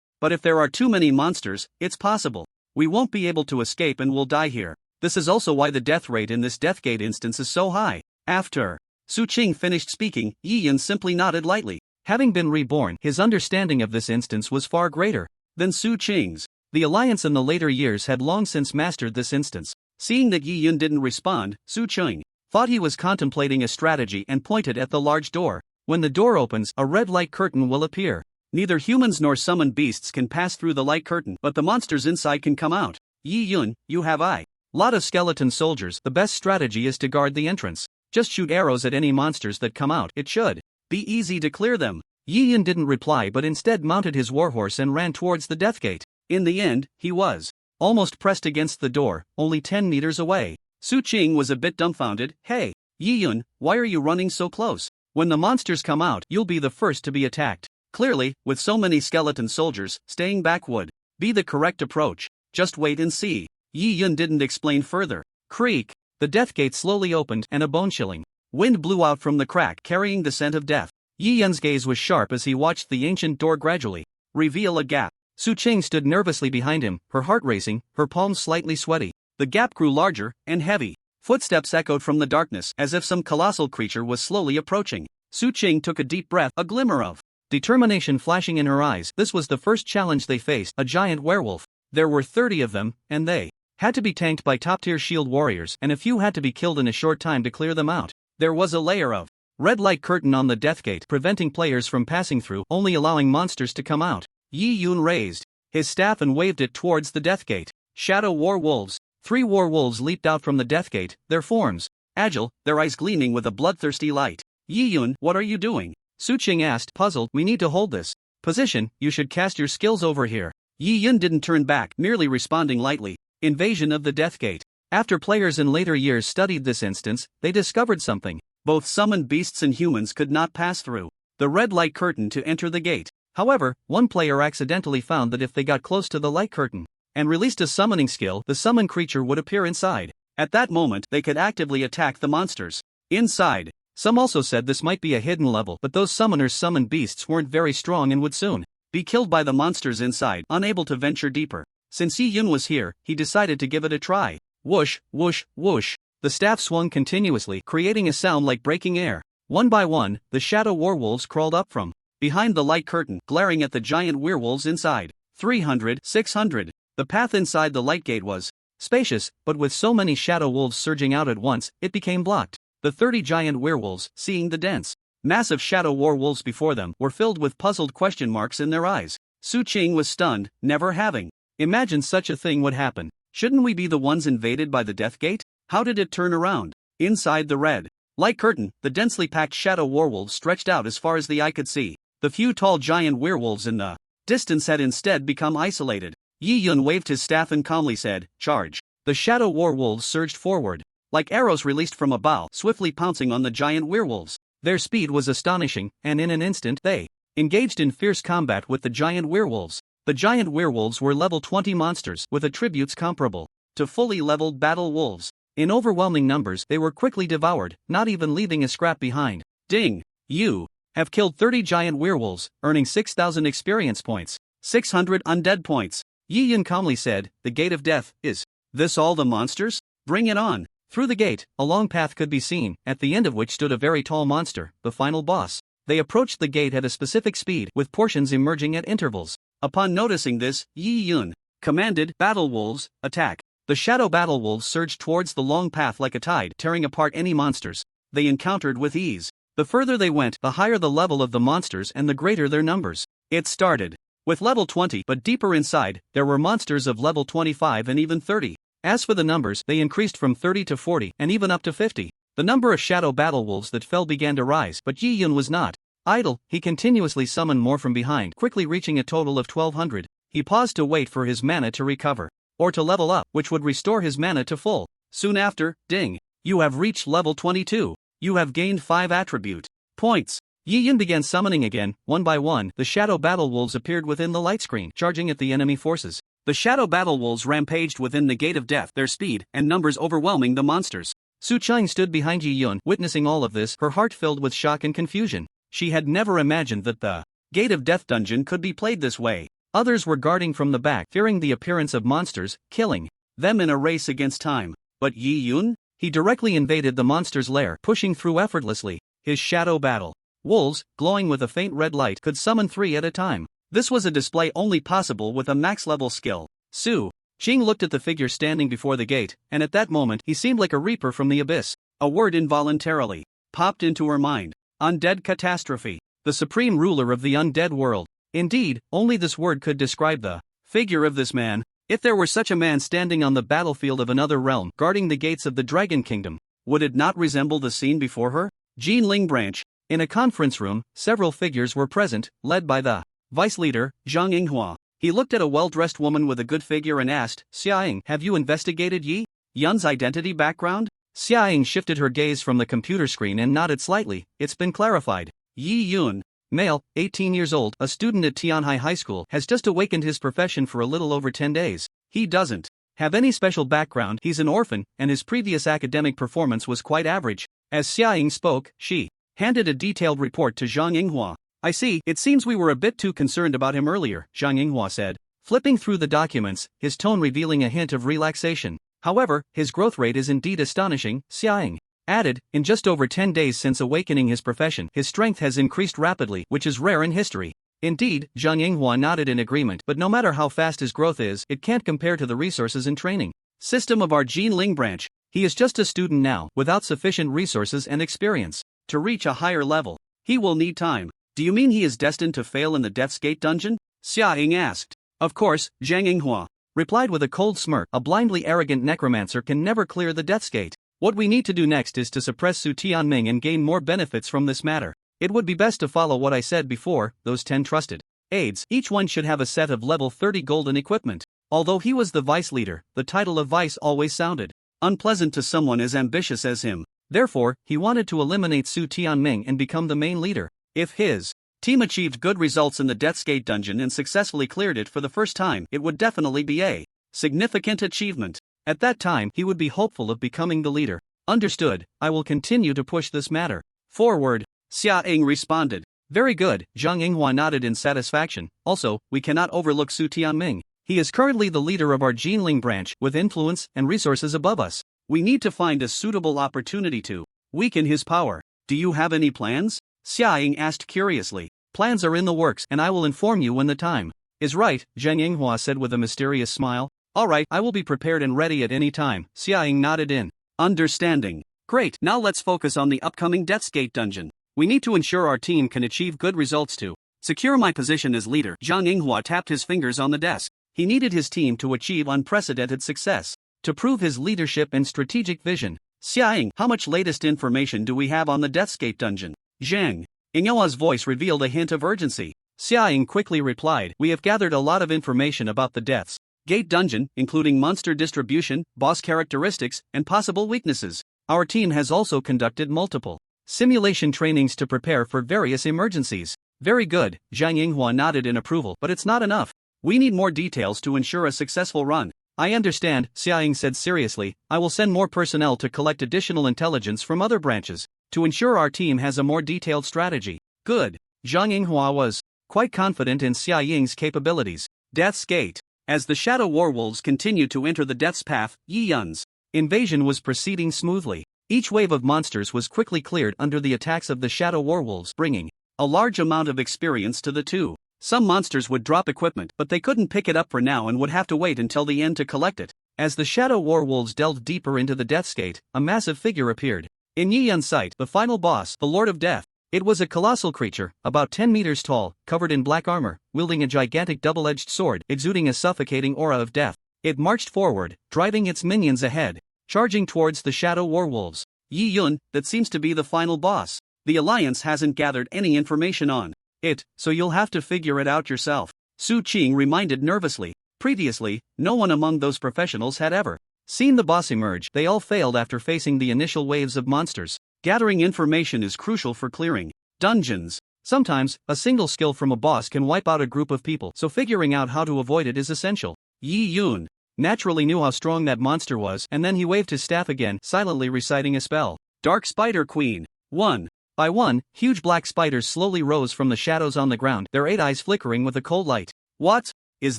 S1: But if there are too many monsters, it's possible we won't be able to escape and will die here. This is also why the death rate in this Death Gate instance is so high. After Su Qing finished speaking, Yi Yun simply nodded lightly. Having been reborn, his understanding of this instance was far greater than Su Qing's. The Alliance in the later years had long since mastered this instance. Seeing that Yi Yun didn't respond, Su Qing thought he was contemplating a strategy and pointed at the large door. When the door opens, a red light curtain will appear. Neither humans nor summoned beasts can pass through the light curtain, but the monsters inside can come out. Yi Yun, you have a lot of skeleton soldiers. The best strategy is to guard the entrance. Just shoot arrows at any monsters that come out. It should be easy to clear them. Yi Yun didn't reply but instead mounted his warhorse and ran towards the Death Gate. In the end, he was almost pressed against the door, only 10 meters away. Su Qing was a bit dumbfounded. Hey, Yi Yun, why are you running so close? When the monsters come out, you'll be the first to be attacked. Clearly, with so many skeleton soldiers, staying back would be the correct approach. Just wait and see. Yi Yun didn't explain further. Creak. The Death Gate slowly opened and a bone-chilling wind blew out from the crack, carrying the scent of death. Yi Yun's gaze was sharp as he watched the ancient door gradually reveal a gap. Su Qing stood nervously behind him, her heart racing, her palms slightly sweaty. The gap grew larger and heavy. Footsteps echoed from the darkness as if some colossal creature was slowly approaching. Su Qing took a deep breath, a glimmer of determination flashing in her eyes. This was the first challenge they faced, a giant werewolf. There were 30 of them, and they had to be tanked by top-tier shield warriors, and a few had to be killed in a short time to clear them out. There was a layer of red light curtain on the Death Gate, preventing players from passing through, only allowing monsters to come out. Yi Yun raised his staff and waved it towards the Death Gate. Shadow War Wolves. 3 war wolves leaped out from the Death Gate, their forms agile, their eyes gleaming with a bloodthirsty light. Yi Yun, what are you doing? Su Qing asked, puzzled. We need to hold this position. You should cast your skills over here. Yi Yun didn't turn back, merely responding lightly. Invasion of the Death Gate. After players in later years studied this instance, they discovered something. Both summoned beasts and humans could not pass through the red light curtain to enter the gate. However, one player accidentally found that if they got close to the light curtain and released a summoning skill, the summoned creature would appear inside. At that moment, they could actively attack the monsters inside. Some also said this might be a hidden level, but those summoners summoned beasts weren't very strong and would soon be killed by the monsters inside, unable to venture deeper. Since Yi Yun was here, he decided to give it a try. Whoosh, whoosh, whoosh. The staff swung continuously, creating a sound like breaking air. One by one, the shadow werewolves crawled up from behind the light curtain, glaring at the giant werewolves inside. 300, 600. The path inside the light gate was spacious, but with so many shadow wolves surging out at once, it became blocked. The 30 giant werewolves, seeing the dense, massive shadow war wolves before them, were filled with puzzled question marks in their eyes. Su Qing was stunned, never having Imagine such a thing would happen. Shouldn't we be the ones invaded by the Death Gate? How did it turn around? Inside the red light curtain, the densely packed shadow werewolves stretched out as far as the eye could see. The few tall giant werewolves in the distance had instead become isolated. Yi Yun waved his staff and calmly said, "Charge." The shadow werewolves surged forward, like arrows released from a bow, swiftly pouncing on the giant werewolves. Their speed was astonishing, and in an instant they engaged in fierce combat with the giant werewolves. The giant werewolves were level 20 monsters with attributes comparable to fully leveled battle wolves. In overwhelming numbers, they were quickly devoured, not even leaving a scrap behind. Ding! You have killed 30 giant werewolves, earning 6,000 experience points, 600 undead points. Yi Yun calmly said, "The Gate of Death, is this all the monsters? Bring it on." Through the gate, a long path could be seen, at the end of which stood a very tall monster, the final boss. They approached the gate at a specific speed, with portions emerging at intervals. Upon noticing this, Yi Yun commanded, "Battle wolves, attack." The shadow battle wolves surged towards the long path like a tide, tearing apart any monsters they encountered with ease. The further they went, the higher the level of the monsters and the greater their numbers. It started with level 20, but deeper inside, there were monsters of level 25 and even 30. As for the numbers, they increased from 30 to 40, and even up to 50. The number of shadow battle wolves that fell began to rise, but Yi Yun was not idle. He continuously summoned more from behind, quickly reaching a total of 1,200. He paused to wait for his mana to recover, or to level up, which would restore his mana to full. Soon after, ding! You have reached level 22. You have gained 5 attribute points. Yi Yun began summoning again. One by one, the shadow battle wolves appeared within the light screen, charging at the enemy forces. The shadow battle wolves rampaged within the Gate of Death, their speed and numbers overwhelming the monsters. Su Chang stood behind Yi Yun, witnessing all of this, her heart filled with shock and confusion. She had never imagined that the Gate of Death dungeon could be played this way. Others were guarding from the back, fearing the appearance of monsters, killing them in a race against time. But Yi Yun? He directly invaded the monster's lair, pushing through effortlessly. His shadow battle wolves, glowing with a faint red light, could summon 3 at a time. This was a display only possible with a max-level skill. Su Ching looked at the figure standing before the gate, and at that moment he seemed like a reaper from the abyss. A word involuntarily popped into her mind. Undead catastrophe. The supreme ruler of the undead world. Indeed, only this word could describe the figure of this man. If there were such a man standing on the battlefield of another realm, guarding the gates of the Dragon Kingdom, would it not resemble the scene before her? Jinling Branch. In a conference room, several figures were present, led by the vice leader, Zhang Yinghua. He looked at a well-dressed woman with a good figure and asked, "Xiaoying, have you investigated Yi Yun's identity background?" Xiaoying shifted her gaze from the computer screen and nodded slightly. "It's been clarified. Yi Yun, male, 18 years old, a student at Tianhai High School, has just awakened his profession for a little over 10 days. He doesn't have any special background, he's an orphan, and his previous academic performance was quite average." As Xiaoying spoke, she handed a detailed report to Zhang Yinghua. "I see, it seems we were a bit too concerned about him earlier," Zhang Yinghua said, flipping through the documents, his tone revealing a hint of relaxation. "However, his growth rate is indeed astonishing," Xiaoying added. "In just over 10 days since awakening his profession, his strength has increased rapidly, which is rare in history." Indeed, Zhang Yinghua nodded in agreement, but no matter how fast his growth is, it can't compare to the resources and training system of our Jinling branch. He is just a student now, without sufficient resources and experience to reach a higher level. He will need time. "Do you mean he is destined to fail in the Death's Gate dungeon?" Xiaoying asked. "Of course," Zhang Yinghua replied with a cold smirk. "A blindly arrogant necromancer can never clear the Death's Gate. What we need to do next is to suppress Su Tianming and gain more benefits from this matter. It would be best to follow what I said before. Those 10 trusted aides, each one should have a set of level 30 golden equipment." Although he was the vice leader, the title of vice always sounded unpleasant to someone as ambitious as him. Therefore, he wanted to eliminate Su Tianming and become the main leader. If his team achieved good results in the Death's Gate dungeon and successfully cleared it for the first time, it would definitely be a significant achievement. At that time, he would be hopeful of becoming the leader. "Understood, I will continue to push this matter forward," Xiaoying responded. "Very good," Zhang Yinghua nodded in satisfaction. "Also, we cannot overlook Su Tianming. He is currently the leader of our Jinling branch, with influence and resources above us. We need to find a suitable opportunity to weaken his power. Do you have any plans?" Xiaoying asked curiously. "Plans are in the works, and I will inform you when the time is right," Zhang Yinghua said with a mysterious smile. "All right, I will be prepared and ready at any time." Xiaoying nodded in understanding. "Great, now let's focus on the upcoming Death's Gate dungeon. We need to ensure our team can achieve good results to secure my position as leader." Zhang Yinghua tapped his fingers on the desk. He needed his team to achieve unprecedented success. To prove his leadership and strategic vision, Xiaoying, how much latest information do we have on the Deathscape dungeon? Zhang. Ingyoa's voice revealed a hint of urgency. Xiaoying quickly replied, we have gathered a lot of information about the Death's Gate dungeon, including monster distribution, boss characteristics, and possible weaknesses. Our team has also conducted multiple simulation trainings to prepare for various emergencies. Very good, Zhang Yinghua nodded in approval, but it's not enough. We need more details to ensure a successful run. I understand, Xiaoying said seriously. I will send more personnel to collect additional intelligence from other branches, to ensure our team has a more detailed strategy. Good. Zhang Yinghua was quite confident in Xiaoying's capabilities. Death's Gate. As the Shadow Warwolves continued to enter the Death's Path, Yi Yun's invasion was proceeding smoothly. Each wave of monsters was quickly cleared under the attacks of the Shadow Warwolves, bringing a large amount of experience to the two. Some monsters would drop equipment, but they couldn't pick it up for now and would have to wait until the end to collect it. As the Shadow Warwolves delved deeper into the Death's Gate, a massive figure appeared. In Yi Yun's sight, the final boss, the Lord of Death. It was a colossal creature, about 10 meters tall, covered in black armor, wielding a gigantic double-edged sword, exuding a suffocating aura of death. It marched forward, driving its minions ahead, charging towards the Shadow Warwolves. Yi Yun, that seems to be the final boss. The Alliance hasn't gathered any information on it, so you'll have to figure it out yourself. Su Qing reminded nervously. Previously, no one among those professionals had ever seen the boss emerge. They all failed after facing the initial waves of monsters. Gathering information is crucial for clearing dungeons. Sometimes, a single skill from a boss can wipe out a group of people, so figuring out how to avoid it is essential. Yi Yun naturally knew how strong that monster was, and then he waved his staff again, silently reciting a spell. Dark Spider Queen. 1. By one, huge black spiders slowly rose from the shadows on the ground, their 8 eyes flickering with a cold light. What is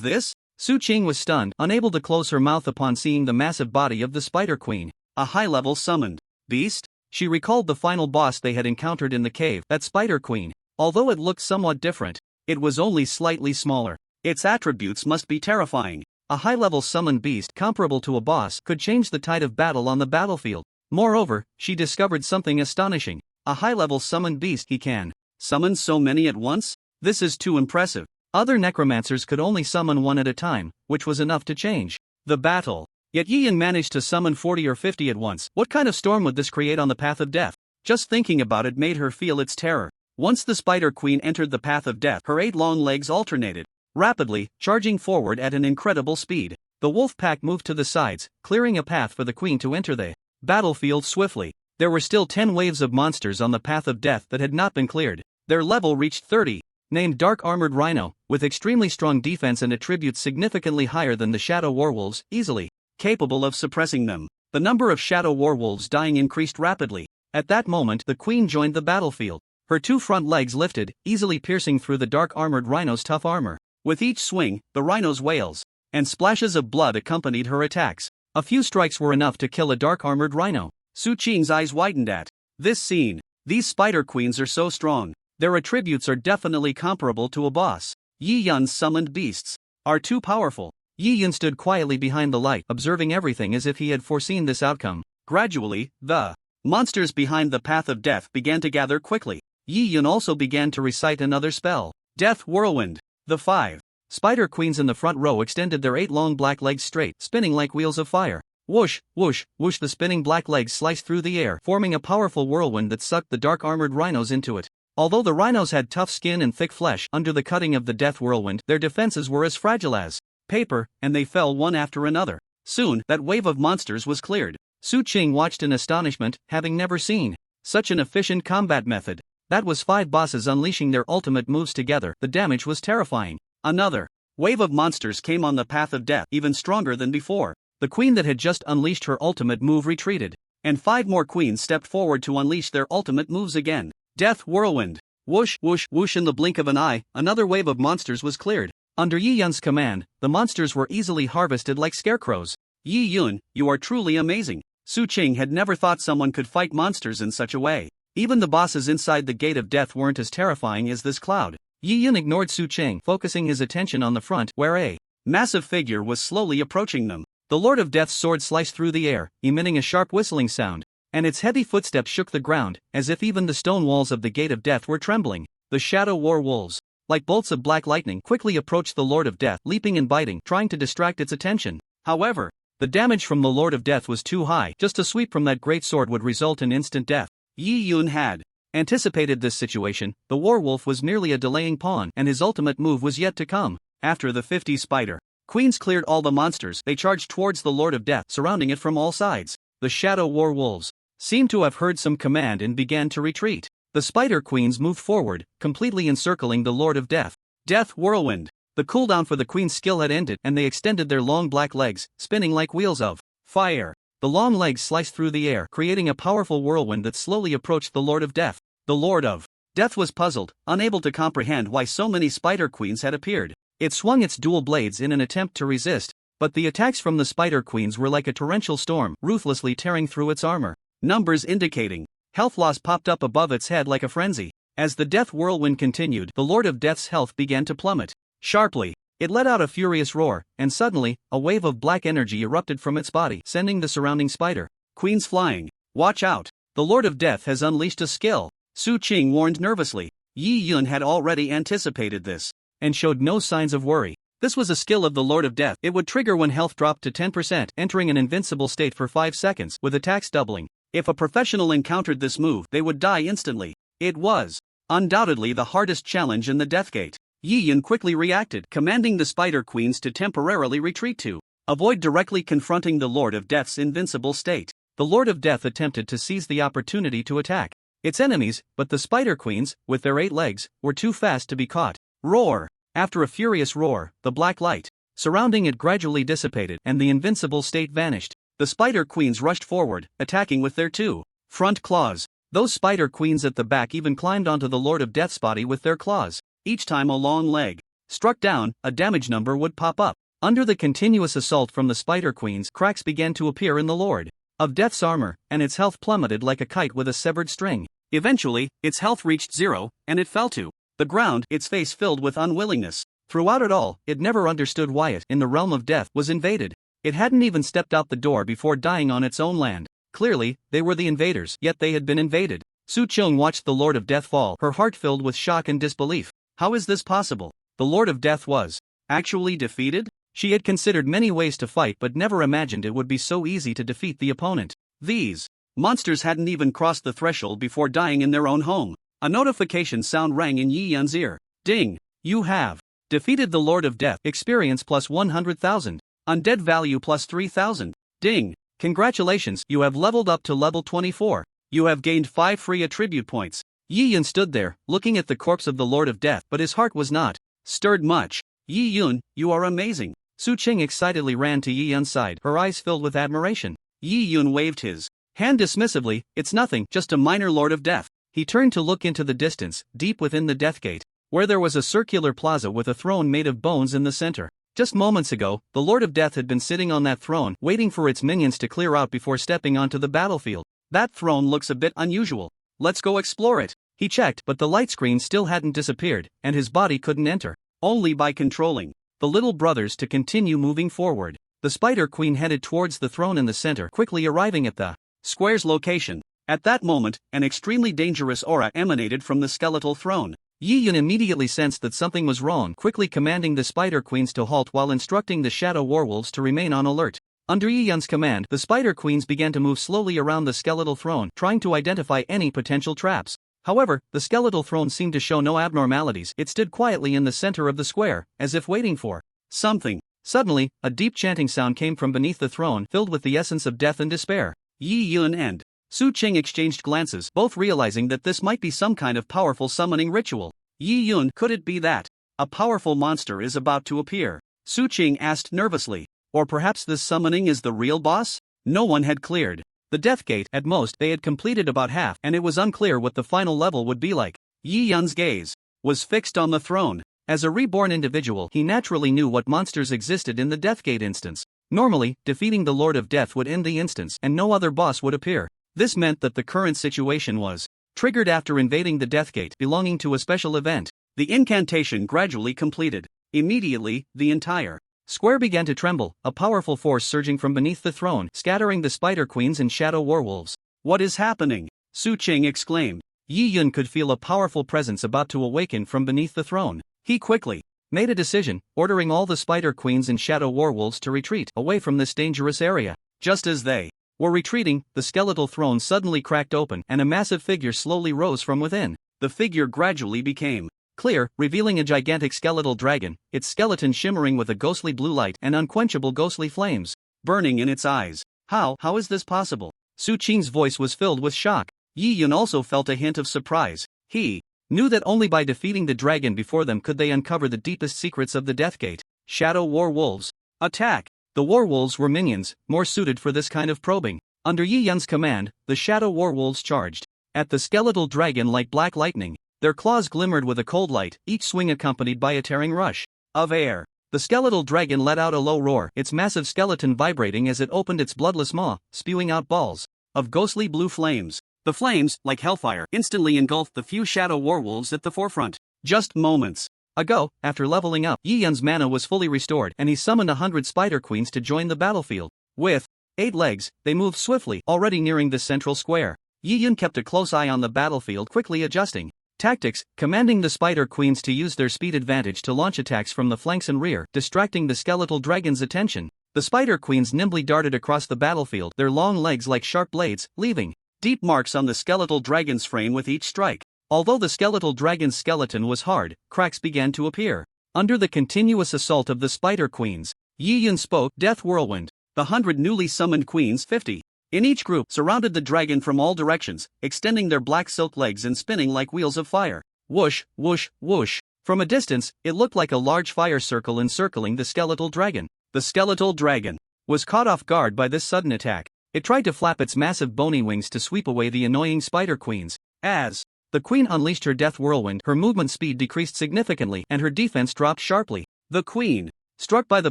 S1: this? Su Qing was stunned, unable to close her mouth upon seeing the massive body of the Spider Queen. A high-level summoned beast? She recalled the final boss they had encountered in the cave, that Spider Queen. Although it looked somewhat different, it was only slightly smaller. Its attributes must be terrifying. A high-level summoned beast comparable to a boss could change the tide of battle on the battlefield. Moreover, she discovered something astonishing. A high-level summoned beast he can summon so many at once? This is too impressive. Other necromancers could only summon one at a time, which was enough to change the battle. Yet Yi Yun managed to summon 40 or 50 at once. What kind of storm would this create on the path of death? Just thinking about it made her feel its terror. Once the Spider Queen entered the path of death, her 8 long legs alternated rapidly, charging forward at an incredible speed. The wolf pack moved to the sides, clearing a path for the queen to enter the battlefield swiftly. There were still 10 waves of monsters on the path of death that had not been cleared. Their level reached 30. Named Dark Armored Rhino, with extremely strong defense and attributes significantly higher than the Shadow Warwolves, easily capable of suppressing them. The number of Shadow Warwolves dying increased rapidly. At that moment, the queen joined the battlefield. Her 2 front legs lifted, easily piercing through the Dark Armored Rhino's tough armor. With each swing, the rhino's wails and splashes of blood accompanied her attacks. A few strikes were enough to kill a Dark Armored Rhino. Su Qing's eyes widened at this scene. These Spider Queens are so strong. Their attributes are definitely comparable to a boss. Yi Yun's summoned beasts are too powerful. Yi Yun stood quietly behind the light, observing everything as if he had foreseen this outcome. Gradually, the monsters behind the path of death began to gather quickly. Yi Yun also began to recite another spell. Death Whirlwind. The 5 Spider Queens in the front row extended their 8 long black legs straight, spinning like wheels of fire. Whoosh, whoosh, whoosh. The spinning black legs sliced through the air, forming a powerful whirlwind that sucked the Dark Armored Rhinos into it. Although the rhinos had tough skin and thick flesh, under the cutting of the death whirlwind, their defenses were as fragile as paper, and they fell one after another. Soon, that wave of monsters was cleared. Su Qing watched in astonishment, having never seen such an efficient combat method. That was 5 bosses unleashing their ultimate moves together. The damage was terrifying. Another wave of monsters came on the path of death, even stronger than before. The queen that had just unleashed her ultimate move retreated, and 5 more queens stepped forward to unleash their ultimate moves again. Death Whirlwind. Whoosh, whoosh, whoosh. In the blink of an eye, another wave of monsters was cleared. Under Yi Yun's command, the monsters were easily harvested like scarecrows. Yi Yun, you are truly amazing. Su Qing had never thought someone could fight monsters in such a way. Even the bosses inside the Gate of Death weren't as terrifying as this cloud. Yi Yun ignored Su Qing, focusing his attention on the front, where a massive figure was slowly approaching them. The Lord of Death's sword sliced through the air, emitting a sharp whistling sound, and its heavy footsteps shook the ground, as if even the stone walls of the Gate of Death were trembling. The Shadow Warwolves. like bolts of black lightning, quickly approached the Lord of Death, leaping and biting, trying to distract its attention. However, the damage from the Lord of Death was too high. Just a sweep from that great sword would result in instant death. Yi Yun had anticipated this situation. The werewolf was merely a delaying pawn, and his ultimate move was yet to come. After the 50 spider queens cleared all the monsters, they charged towards the Lord of Death, surrounding it from all sides. The shadow werewolves seemed to have heard some command and began to retreat. The spider queens moved forward, completely encircling the Lord of Death. Death whirlwind. The cooldown for the queen's skill had ended, and they extended their long black legs, spinning like wheels of fire. The long legs sliced through the air, creating a powerful whirlwind that slowly approached the Lord of Death. The Lord of Death was puzzled, unable to comprehend why so many spider queens had appeared. It swung its dual blades in an attempt to resist, but the attacks from the spider queens were like a torrential storm, ruthlessly tearing through its armor. Numbers indicating health loss popped up above its head like a frenzy. As the death whirlwind continued, the Lord of Death's health began to plummet. Sharply, it let out a furious roar, and suddenly, a wave of black energy erupted from its body, sending the surrounding spider queens flying. Watch out! The Lord of Death has unleashed a skill, Su Qing warned nervously. Yi Yun had already anticipated this, and showed no signs of worry. This was a skill of the Lord of Death. It would trigger when health dropped to 10%, entering an invincible state for 5 seconds, with attacks doubling. If a professional encountered this move, they would die instantly. It was undoubtedly the hardest challenge in the Deathgate. Yi Yun quickly reacted, commanding the spider queens to temporarily retreat to avoid directly confronting the Lord of Death's invincible state. The Lord of Death attempted to seize the opportunity to attack its enemies, but the spider queens, with their 8 legs, were too fast to be caught. Roar! After a furious roar, the black light surrounding it gradually dissipated, and the invincible state vanished. The spider queens rushed forward, attacking with their 2 front claws. Those spider queens at the back even climbed onto the Lord of Death's body with their claws. Each time a long leg struck down, a damage number would pop up. Under the continuous assault from the spider queens, cracks began to appear in the Lord of Death's armor, and its health plummeted like a kite with a severed string. Eventually, its health reached 0, and it fell to the ground, its face filled with unwillingness. Throughout it all, it never understood why it, in the realm of death, was invaded. It hadn't even stepped out the door before dying on its own land. Clearly, they were the invaders, yet they had been invaded. Su Qing watched the Lord of Death fall, her heart filled with shock and disbelief. How is this possible? The Lord of Death was actually defeated? She had considered many ways to fight but never imagined it would be so easy to defeat the opponent. These monsters hadn't even crossed the threshold before dying in their own home. A notification sound rang in Yi Yun's ear. Ding! You have defeated the Lord of Death. Experience plus 100,000. Undead value plus 3,000. Ding! Congratulations, you have leveled up to level 24. You have gained 5 free attribute points. Yi Yun stood there, looking at the corpse of the Lord of Death, but his heart was not stirred much. Yi Yun, you are amazing. Su Qing excitedly ran to Yi Yun's side, her eyes filled with admiration. Yi Yun waved his hand dismissively. It's nothing, just a minor Lord of Death. He turned to look into the distance, deep within the Deathgate, where there was a circular plaza with a throne made of bones in the center. Just moments ago, the Lord of Death had been sitting on that throne, waiting for its minions to clear out before stepping onto the battlefield. That throne looks a bit unusual. Let's go explore it. He checked, but the light screen still hadn't disappeared, and his body couldn't enter. Only by controlling the little brothers to continue moving forward. The spider queen headed towards the throne in the center, quickly arriving at the square's location. At that moment, an extremely dangerous aura emanated from the skeletal throne. Yi Yun immediately sensed that something was wrong, quickly commanding the spider queens to halt while instructing the shadow werewolves to remain on alert. Under Yi Yun's command, the spider queens began to move slowly around the skeletal throne, trying to identify any potential traps. However, the skeletal throne seemed to show no abnormalities. It stood quietly in the center of the square, as if waiting for something. Suddenly, a deep chanting sound came from beneath the throne, filled with the essence of death and despair. Yi Yun and Su Qing exchanged glances, both realizing that this might be some kind of powerful summoning ritual. Yi Yun, could it be that a powerful monster is about to appear? Su Qing asked nervously. Or perhaps this summoning is the real boss? No one had cleared the Deathgate. At most, they had completed about half, and it was unclear what the final level would be like. Yi Yun's gaze was fixed on the throne. As a reborn individual, he naturally knew what monsters existed in the Deathgate instance. Normally, defeating the Lord of Death would end the instance, and no other boss would appear. This meant that the current situation was triggered after invading the Deathgate, belonging to a special event. The incantation gradually completed. Immediately, the entire square began to tremble, a powerful force surging from beneath the throne, scattering the spider queens and shadow werewolves. What is happening? Su Qing exclaimed. Yi Yun could feel a powerful presence about to awaken from beneath the throne. He quickly made a decision, ordering all the spider queens and shadow werewolves to retreat away from this dangerous area. Just as they were retreating, the skeletal throne suddenly cracked open and a massive figure slowly rose from within. The figure gradually became clear, revealing a gigantic skeletal dragon, its skeleton shimmering with a ghostly blue light and unquenchable ghostly flames burning in its eyes. How is this possible? Su Qing's voice was filled with shock. Yi Yun also felt a hint of surprise. He knew that only by defeating the dragon before them could they uncover the deepest secrets of the Deathgate. Shadow Werewolves. Attack! The werewolves were minions, more suited for this kind of probing. Under Yi Yun's command, the shadow werewolves charged at the skeletal dragon like black lightning. Their claws glimmered with a cold light, each swing accompanied by a tearing rush of air. The skeletal dragon let out a low roar, its massive skeleton vibrating as it opened its bloodless maw, spewing out balls of ghostly blue flames. The flames, like hellfire, instantly engulfed the few shadow werewolves at the forefront. Just moments ago, after leveling up, Yi Yun's mana was fully restored and he summoned 100 spider queens to join the battlefield. With 8 legs, they moved swiftly, already nearing the central square. Yi Yun kept a close eye on the battlefield, quickly adjusting tactics, commanding the spider queens to use their speed advantage to launch attacks from the flanks and rear, distracting the skeletal dragon's attention. The spider queens nimbly darted across the battlefield, their long legs like sharp blades, leaving deep marks on the skeletal dragon's frame with each strike. Although the skeletal dragon's skeleton was hard, cracks began to appear under the continuous assault of the spider queens. Yi Yun spoke, "Death Whirlwind." The 100 newly summoned queens, 50 in each group, surrounded the dragon from all directions, extending their black silk legs and spinning like wheels of fire. Whoosh, whoosh, whoosh. From a distance, it looked like a large fire circle encircling the skeletal dragon. The skeletal dragon was caught off guard by this sudden attack. It tried to flap its massive bony wings to sweep away the annoying spider queens. As the queen unleashed her death whirlwind, her movement speed decreased significantly and her defense dropped sharply. The queen, struck by the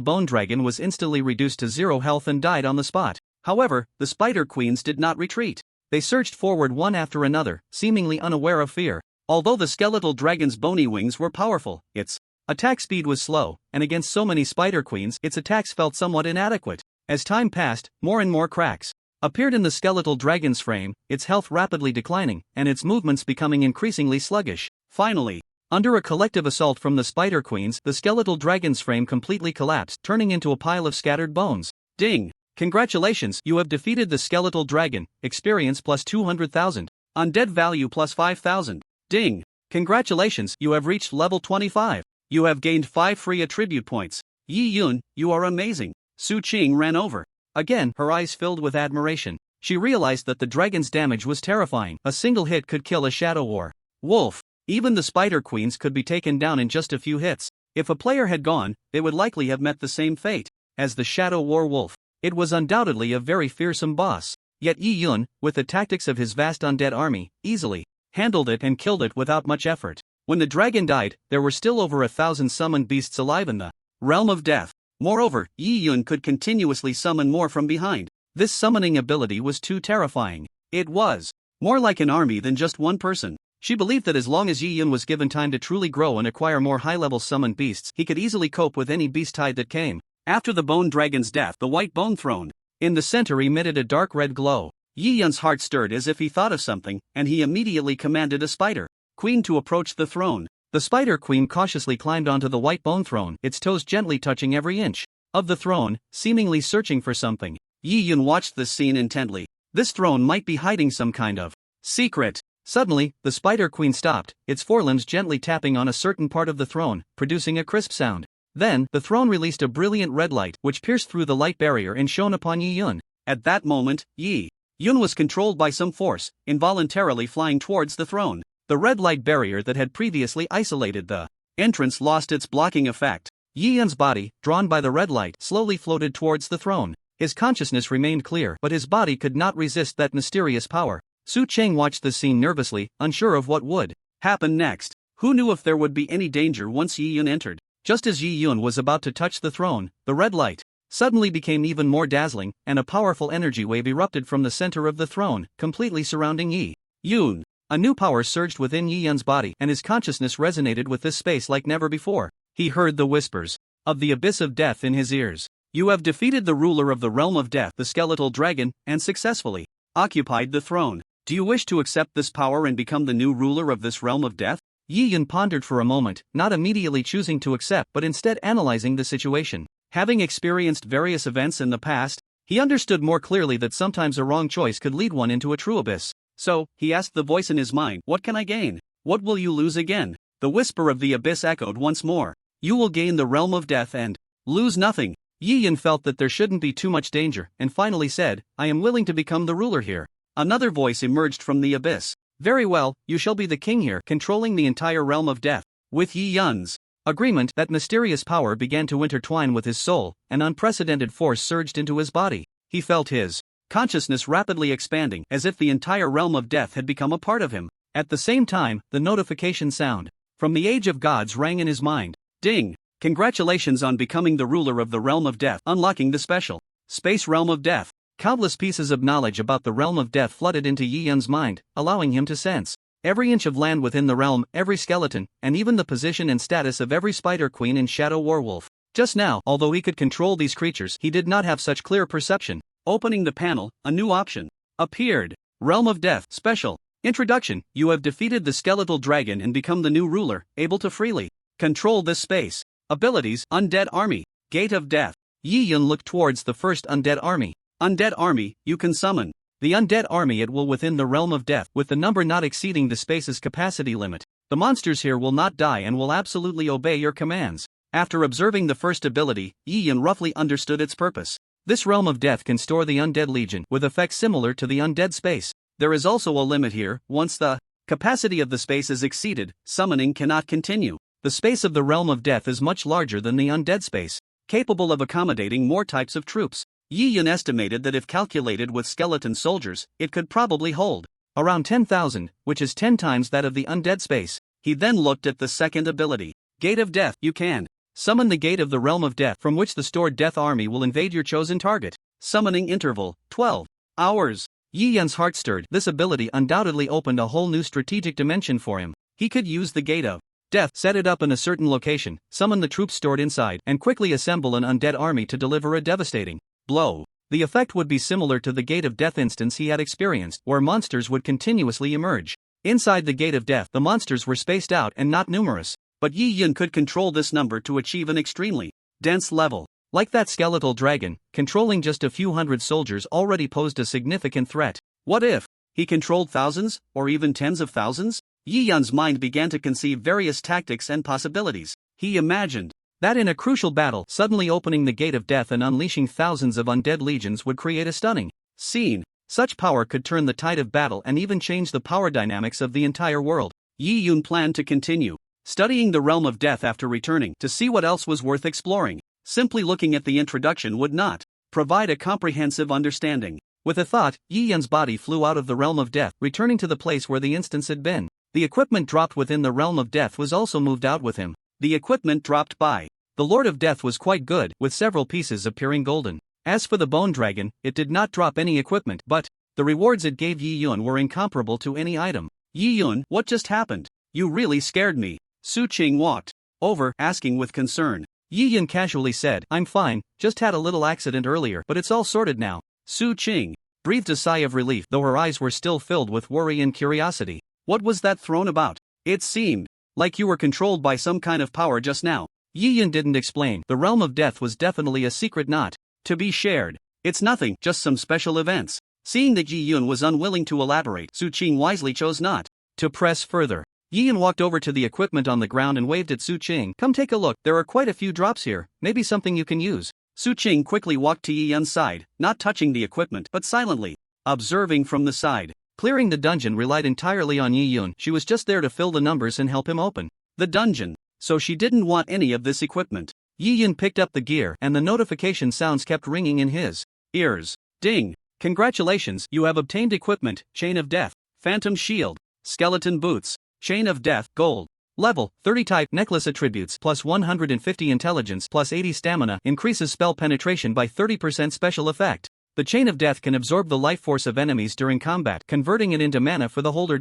S1: bone dragon, was instantly reduced to 0 health and died on the spot. However, the spider queens did not retreat. They surged forward one after another, seemingly unaware of fear. Although the skeletal dragon's bony wings were powerful, its attack speed was slow, and against so many spider queens, its attacks felt somewhat inadequate. As time passed, more and more cracks appeared in the skeletal dragon's frame, its health rapidly declining, and its movements becoming increasingly sluggish. Finally, under a collective assault from the spider queens, the skeletal dragon's frame completely collapsed, turning into a pile of scattered bones. Ding! Congratulations, you have defeated the skeletal dragon. Experience plus 200,000. Undead value plus 5,000. Ding! Congratulations, you have reached level 25. You have gained 5 free attribute points. Yi Yun, you are amazing. Su Qing ran over. Again, her eyes filled with admiration. She realized that the dragon's damage was terrifying. A single hit could kill a shadow wolf. Even the spider queens could be taken down in just a few hits. If a player had gone, they would likely have met the same fate as the shadow wolf. It was undoubtedly a very fearsome boss. Yet Yi Yun, with the tactics of his vast undead army, easily handled it and killed it without much effort. When the dragon died, there were still over 1,000 summoned beasts alive in the realm of death. Moreover, Yi Yun could continuously summon more from behind. This summoning ability was too terrifying. It was more like an army than just one person. She believed that as long as Yi Yun was given time to truly grow and acquire more high-level summoned beasts, he could easily cope with any beast tide that came. After the bone dragon's death, the white bone throne in the center emitted a dark red glow. Yi Yun's heart stirred as if he thought of something, and he immediately commanded a spider queen to approach the throne. The spider queen cautiously climbed onto the white bone throne, its toes gently touching every inch of the throne, seemingly searching for something. Yi Yun watched this scene intently. This throne might be hiding some kind of secret. Suddenly, the spider queen stopped, its forelimbs gently tapping on a certain part of the throne, producing a crisp sound. Then, the throne released a brilliant red light, which pierced through the light barrier and shone upon Yi Yun. At that moment, Yi Yun was controlled by some force, involuntarily flying towards the throne. The red light barrier that had previously isolated the entrance lost its blocking effect. Yi Yun's body, drawn by the red light, slowly floated towards the throne. His consciousness remained clear, but his body could not resist that mysterious power. Su Cheng watched the scene nervously, unsure of what would happen next. Who knew if there would be any danger once Yi Yun entered? Just as Yi Yun was about to touch the throne, the red light suddenly became even more dazzling, and a powerful energy wave erupted from the center of the throne, completely surrounding Yi Yun. A new power surged within Yi Yun's body, and his consciousness resonated with this space like never before. He heard the whispers of the abyss of death in his ears. You have defeated the ruler of the realm of death, the skeletal dragon, and successfully occupied the throne. Do you wish to accept this power and become the new ruler of this realm of death? Yi Yun pondered for a moment, not immediately choosing to accept but instead analyzing the situation. Having experienced various events in the past, he understood more clearly that sometimes a wrong choice could lead one into a true abyss. So, he asked the voice in his mind, "What can I gain? What will you lose again?" The whisper of the abyss echoed once more. "You will gain the realm of death and lose nothing." Yi Yun felt that there shouldn't be too much danger, and finally said, "I am willing to become the ruler here." Another voice emerged from the abyss. "Very well, you shall be the king here, controlling the entire realm of death." With Yi Yun's agreement, that mysterious power began to intertwine with his soul, an unprecedented force surged into his body. He felt his consciousness rapidly expanding, as if the entire realm of death had become a part of him. At the same time, the notification sound from the Age of Gods rang in his mind. Ding! Congratulations on becoming the ruler of the realm of death, unlocking the special space realm of death. Countless pieces of knowledge about the realm of death flooded into Yi Yun's mind, allowing him to sense every inch of land within the realm, every skeleton, and even the position and status of every spider queen and shadow werewolf. Just now, although he could control these creatures, he did not have such clear perception. Opening the panel, a new option appeared. Realm of Death Special Introduction. You have defeated the skeletal dragon and become the new ruler, able to freely control this space. Abilities: Undead Army, Gate of Death. Yi Yun looked towards the first undead army. Undead Army, you can summon the undead army at will within the realm of death, with the number not exceeding the space's capacity limit. The monsters here will not die and will absolutely obey your commands. After observing the first ability, Yi Yun roughly understood its purpose. This realm of death can store the undead legion, with effects similar to the undead space. There is also a limit here. Once the capacity of the space is exceeded, summoning cannot continue. The space of the realm of death is much larger than the undead space, capable of accommodating more types of troops. Yi Yun estimated that if calculated with skeleton soldiers, it could probably hold around 10,000, which is 10 times that of the undead space. He then looked at the second ability. Gate of Death. You can summon the gate of the realm of death, from which the stored death army will invade your chosen target. Summoning interval: 12 hours. Yi Yun's heart stirred. This ability undoubtedly opened a whole new strategic dimension for him. He could use the gate of death, set it up in a certain location, summon the troops stored inside, and quickly assemble an undead army to deliver a devastating blow. The effect would be similar to the Gate of Death instance he had experienced, where monsters would continuously emerge. Inside the Gate of Death, the monsters were spaced out and not numerous, but Yi Yun could control this number to achieve an extremely dense level. Like that skeletal dragon, controlling just a few hundred soldiers already posed a significant threat. What if he controlled thousands, or even tens of thousands? Yi Yun's mind began to conceive various tactics and possibilities. He imagined that in a crucial battle, suddenly opening the Gate of Death and unleashing thousands of undead legions would create a stunning scene. Such power could turn the tide of battle and even change the power dynamics of the entire world. Yi Yun planned to continue studying the realm of death after returning to see what else was worth exploring. Simply looking at the introduction would not provide a comprehensive understanding. With a thought, Yi Yun's body flew out of the realm of death, returning to the place where the instance had been. The equipment dropped within the realm of death was also moved out with him. The equipment dropped by the Lord of Death was quite good, with several pieces appearing golden. As for the Bone Dragon, it did not drop any equipment, but the rewards it gave Yi Yun were incomparable to any item. Yi Yun, what just happened? You really scared me. Su Qing walked over, asking with concern. Yi Yun casually said, I'm fine, just had a little accident earlier, but it's all sorted now. Su Qing breathed a sigh of relief, though her eyes were still filled with worry and curiosity. What was that thrown about? It seemed like you were controlled by some kind of power just now. Yi Yun didn't explain. The realm of death was definitely a secret not to be shared. It's nothing, just some special events. Seeing that Yi Yun was unwilling to elaborate, Su Qing wisely chose not to press further. Yi Yun walked over to the equipment on the ground and waved at Su Qing. Come take a look, there are quite a few drops here, maybe something you can use. Su Qing quickly walked to Yi Yun's side, not touching the equipment but silently observing from the side. Clearing the dungeon relied entirely on Yi Yun. She was just there to fill the numbers and help him open the dungeon, so she didn't want any of this equipment. Yi Yun picked up the gear, and the notification sounds kept ringing in his ears. Ding! Congratulations, you have obtained equipment: Chain of Death, Phantom Shield, Skeleton Boots, Chain of Death, Gold. Level 30. Type: Necklace. Attributes: plus 150 intelligence, plus 80 stamina, increases spell penetration by 30%. Special effect: the Chain of Death can absorb the life force of enemies during combat, converting it into mana for the holder.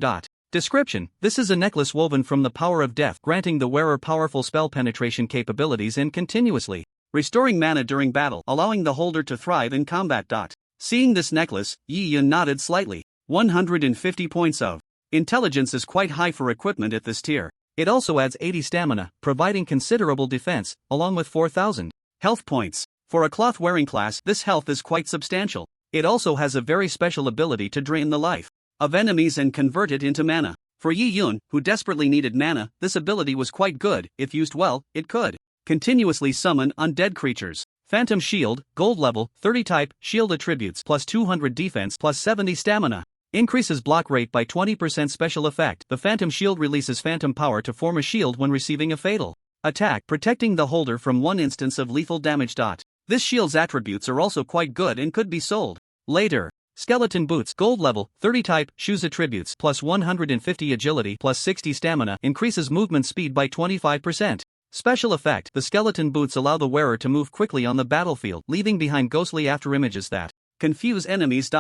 S1: Description: this is a necklace woven from the power of death, granting the wearer powerful spell penetration capabilities and continuously restoring mana during battle, allowing the holder to thrive in combat. Seeing this necklace, Yi Yun nodded slightly. 150 points of intelligence is quite high for equipment at this tier. It also adds 80 stamina, providing considerable defense, along with 4,000 health points. For a cloth-wearing class, this health is quite substantial. It also has a very special ability to drain the life of enemies and convert it into mana. For Yi Yun, who desperately needed mana, this ability was quite good. If used well, it could continuously summon undead creatures. Phantom Shield, gold level, 30 type, shield attributes, plus 200 defense, plus 70 stamina. Increases block rate by 20% special effect. The Phantom Shield releases phantom power to form a shield when receiving a fatal attack, protecting the holder from one instance of lethal damage. This shield's attributes are also quite good and could be sold later. Skeleton Boots, gold level, 30 type, shoes attributes, plus 150 agility, plus 60 stamina, increases movement speed by 25%. Special effect, the skeleton boots allow the wearer to move quickly on the battlefield, leaving behind ghostly afterimages that confuse enemies.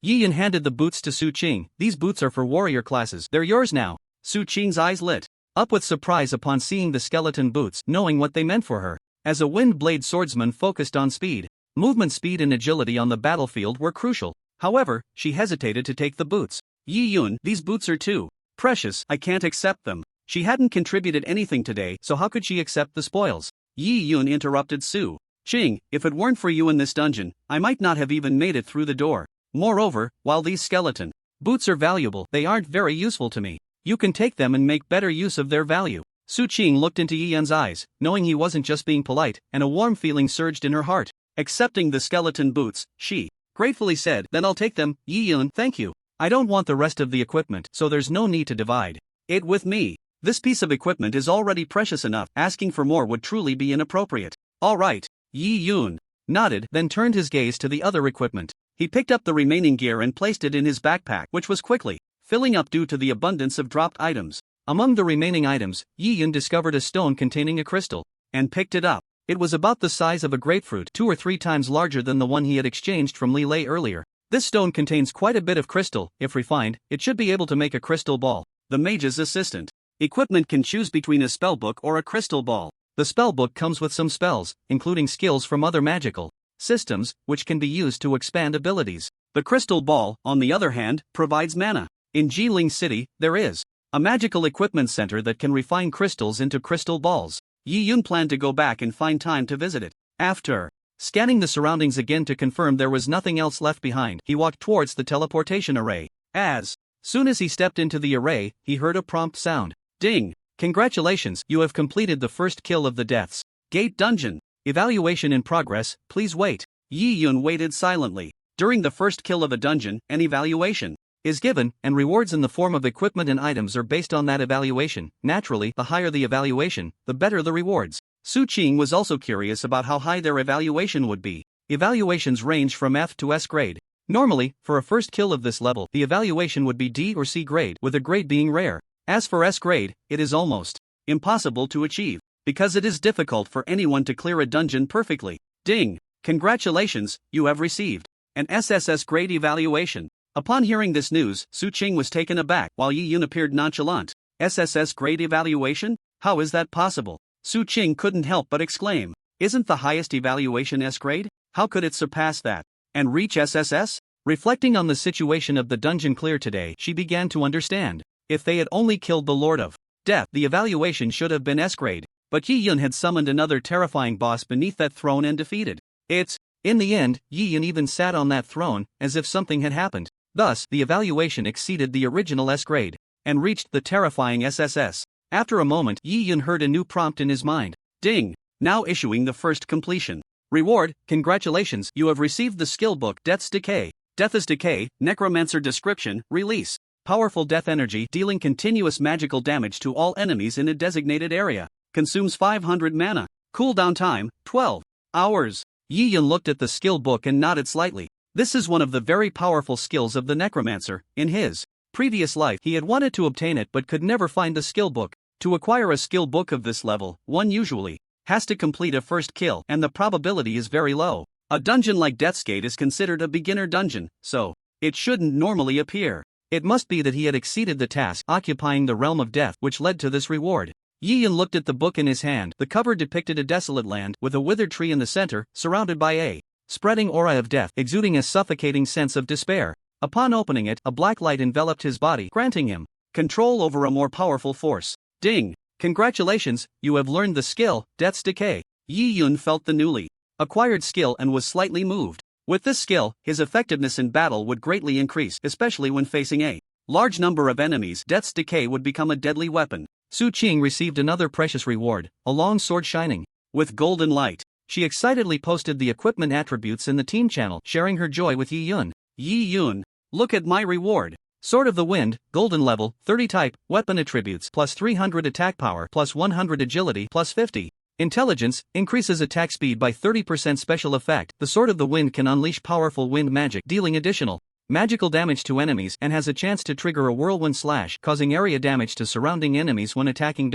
S1: Yi Yun handed the boots to Su Qing. These boots are for warrior classes. They're yours now. Su Qing's eyes lit up with surprise upon seeing the skeleton boots, knowing what they meant for her. As a wind blade swordsman focused on speed, movement speed and agility on the battlefield were crucial. However, she hesitated to take the boots. Yi Yun, these boots are too precious. I can't accept them. She hadn't contributed anything today, so how could she accept the spoils? Yi Yun interrupted Su Qing. If it weren't for you in this dungeon, I might not have even made it through the door. Moreover, while these skeleton boots are valuable, they aren't very useful to me. You can take them and make better use of their value. Su Qing looked into Yi Yun's eyes, knowing he wasn't just being polite, and a warm feeling surged in her heart. Accepting the skeleton boots, she gratefully said, "Then I'll take them, Yi Yun, thank you. I don't want the rest of the equipment, so there's no need to divide it with me. This piece of equipment is already precious enough. Asking for more would truly be inappropriate." "All right." Yi Yun nodded, then turned his gaze to the other equipment. He picked up the remaining gear and placed it in his backpack, which was quickly filling up due to the abundance of dropped items. Among the remaining items, Yi Yun discovered a stone containing a crystal, and picked it up. It was about the size of a grapefruit, 2 or 3 times larger than the one he had exchanged from Li Lei earlier. This stone contains quite a bit of crystal. If refined, it should be able to make a crystal ball. The mage's assistant equipment can choose between a spellbook or a crystal ball. The spellbook comes with some spells, including skills from other magical systems, which can be used to expand abilities. The crystal ball, on the other hand, provides mana. In Jiling City, there is a magical equipment center that can refine crystals into crystal balls. Yi Yun planned to go back and find time to visit it. After scanning the surroundings again to confirm there was nothing else left behind, he walked towards the teleportation array. As soon as he stepped into the array, he heard a prompt sound. Ding! Congratulations, you have completed the first kill of the Death's Gate dungeon. Evaluation in progress, please wait. Yi Yun waited silently. During the first kill of a dungeon, an evaluation is given, and rewards in the form of equipment and items are based on that evaluation. Naturally, the higher the evaluation, the better the rewards. Su Qing was also curious about how high their evaluation would be. Evaluations range from F to S grade. Normally, for a first kill of this level, the evaluation would be D or C grade, with a grade being rare. As for S grade, it is almost impossible to achieve, because it is difficult for anyone to clear a dungeon perfectly. Ding! Congratulations, you have received an SSS grade evaluation. Upon hearing this news, Su Qing was taken aback, while Yi Yun appeared nonchalant. SSS grade evaluation? How is that possible? Su Qing couldn't help but exclaim. Isn't the highest evaluation S grade? How could it surpass that and reach SSS? Reflecting on the situation of the dungeon clear today, she began to understand. If they had only killed the Lord of Death, the evaluation should have been S grade. But Yi Yun had summoned another terrifying boss beneath that throne and defeated it. In the end, Yi Yun even sat on that throne, as if something had happened. Thus, the evaluation exceeded the original S grade, and reached the terrifying SSS. After a moment, Yi Yun heard a new prompt in his mind. Ding! Now issuing the first completion reward. Congratulations, you have received the skill book Death's Decay. Death is Decay, Necromancer description, release. Powerful death energy, dealing continuous magical damage to all enemies in a designated area. Consumes 500 mana. Cooldown time, 12 hours. Yi Yun looked at the skill book and nodded slightly. This is one of the very powerful skills of the necromancer. In his previous life, he had wanted to obtain it but could never find the skill book. To acquire a skill book of this level, one usually has to complete a first kill, and the probability is very low. A dungeon like Death's Gate is considered a beginner dungeon, so it shouldn't normally appear. It must be that he had exceeded the task, occupying the realm of death, which led to this reward. Yi Yun looked at the book in his hand. The cover depicted a desolate land, with a withered tree in the center, surrounded by a spreading aura of death, exuding a suffocating sense of despair. Upon opening it, a black light enveloped his body, granting him control over a more powerful force. Ding! Congratulations, you have learned the skill, Death's Decay. Yi Yun felt the newly acquired skill and was slightly moved. With this skill, his effectiveness in battle would greatly increase, especially when facing a large number of enemies. Death's Decay would become a deadly weapon. Su Qing received another precious reward, a long sword shining with golden light. She excitedly posted the equipment attributes in the team channel, sharing her joy with Yi Yun. Yi Yun, look at my reward. Sword of the Wind, golden level, 30 type, weapon attributes, plus 300 attack power, plus 100 agility, plus 50 intelligence, increases attack speed by 30%. Special effect, the Sword of the Wind can unleash powerful wind magic, dealing additional magical damage to enemies, and has a chance to trigger a whirlwind slash, causing area damage to surrounding enemies when attacking.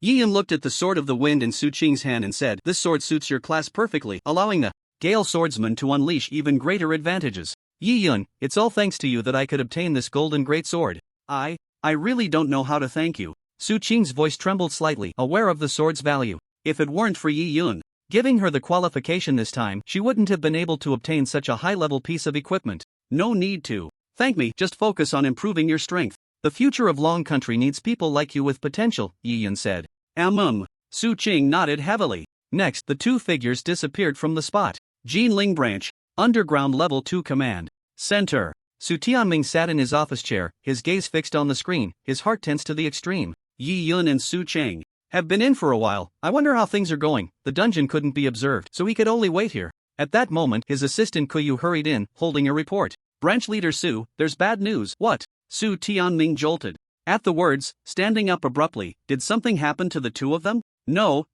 S1: Yi Yun looked at the Sword of the Wind in Su Qing's hand and said, "This sword suits your class perfectly, allowing the Gale Swordsman to unleash even greater advantages. Yi Yun, it's all thanks to you that I could obtain this golden great sword. I really don't know how to thank you." Su Qing's voice trembled slightly, aware of the sword's value. If it weren't for Yi Yun giving her the qualification this time, she wouldn't have been able to obtain such a high-level piece of equipment. No need to thank me, just focus on improving your strength. The future of Long Country needs people like you with potential, Yi Yun said. Su Qing nodded heavily. Next, the two figures disappeared from the spot. Jinling Branch, Underground Level 2 Command Center. Su Tianming sat in his office chair, his gaze fixed on the screen, his heart tense to the extreme. Yi Yun and Su Qing have been in for a while. I wonder how things are going. The dungeon couldn't be observed, so he could only wait here. At that moment, his assistant Kuyu hurried in, holding a report. Branch leader Su, there's bad news. What? Su Tianming jolted. At the words, standing up abruptly. Did something happen to the two of them? No.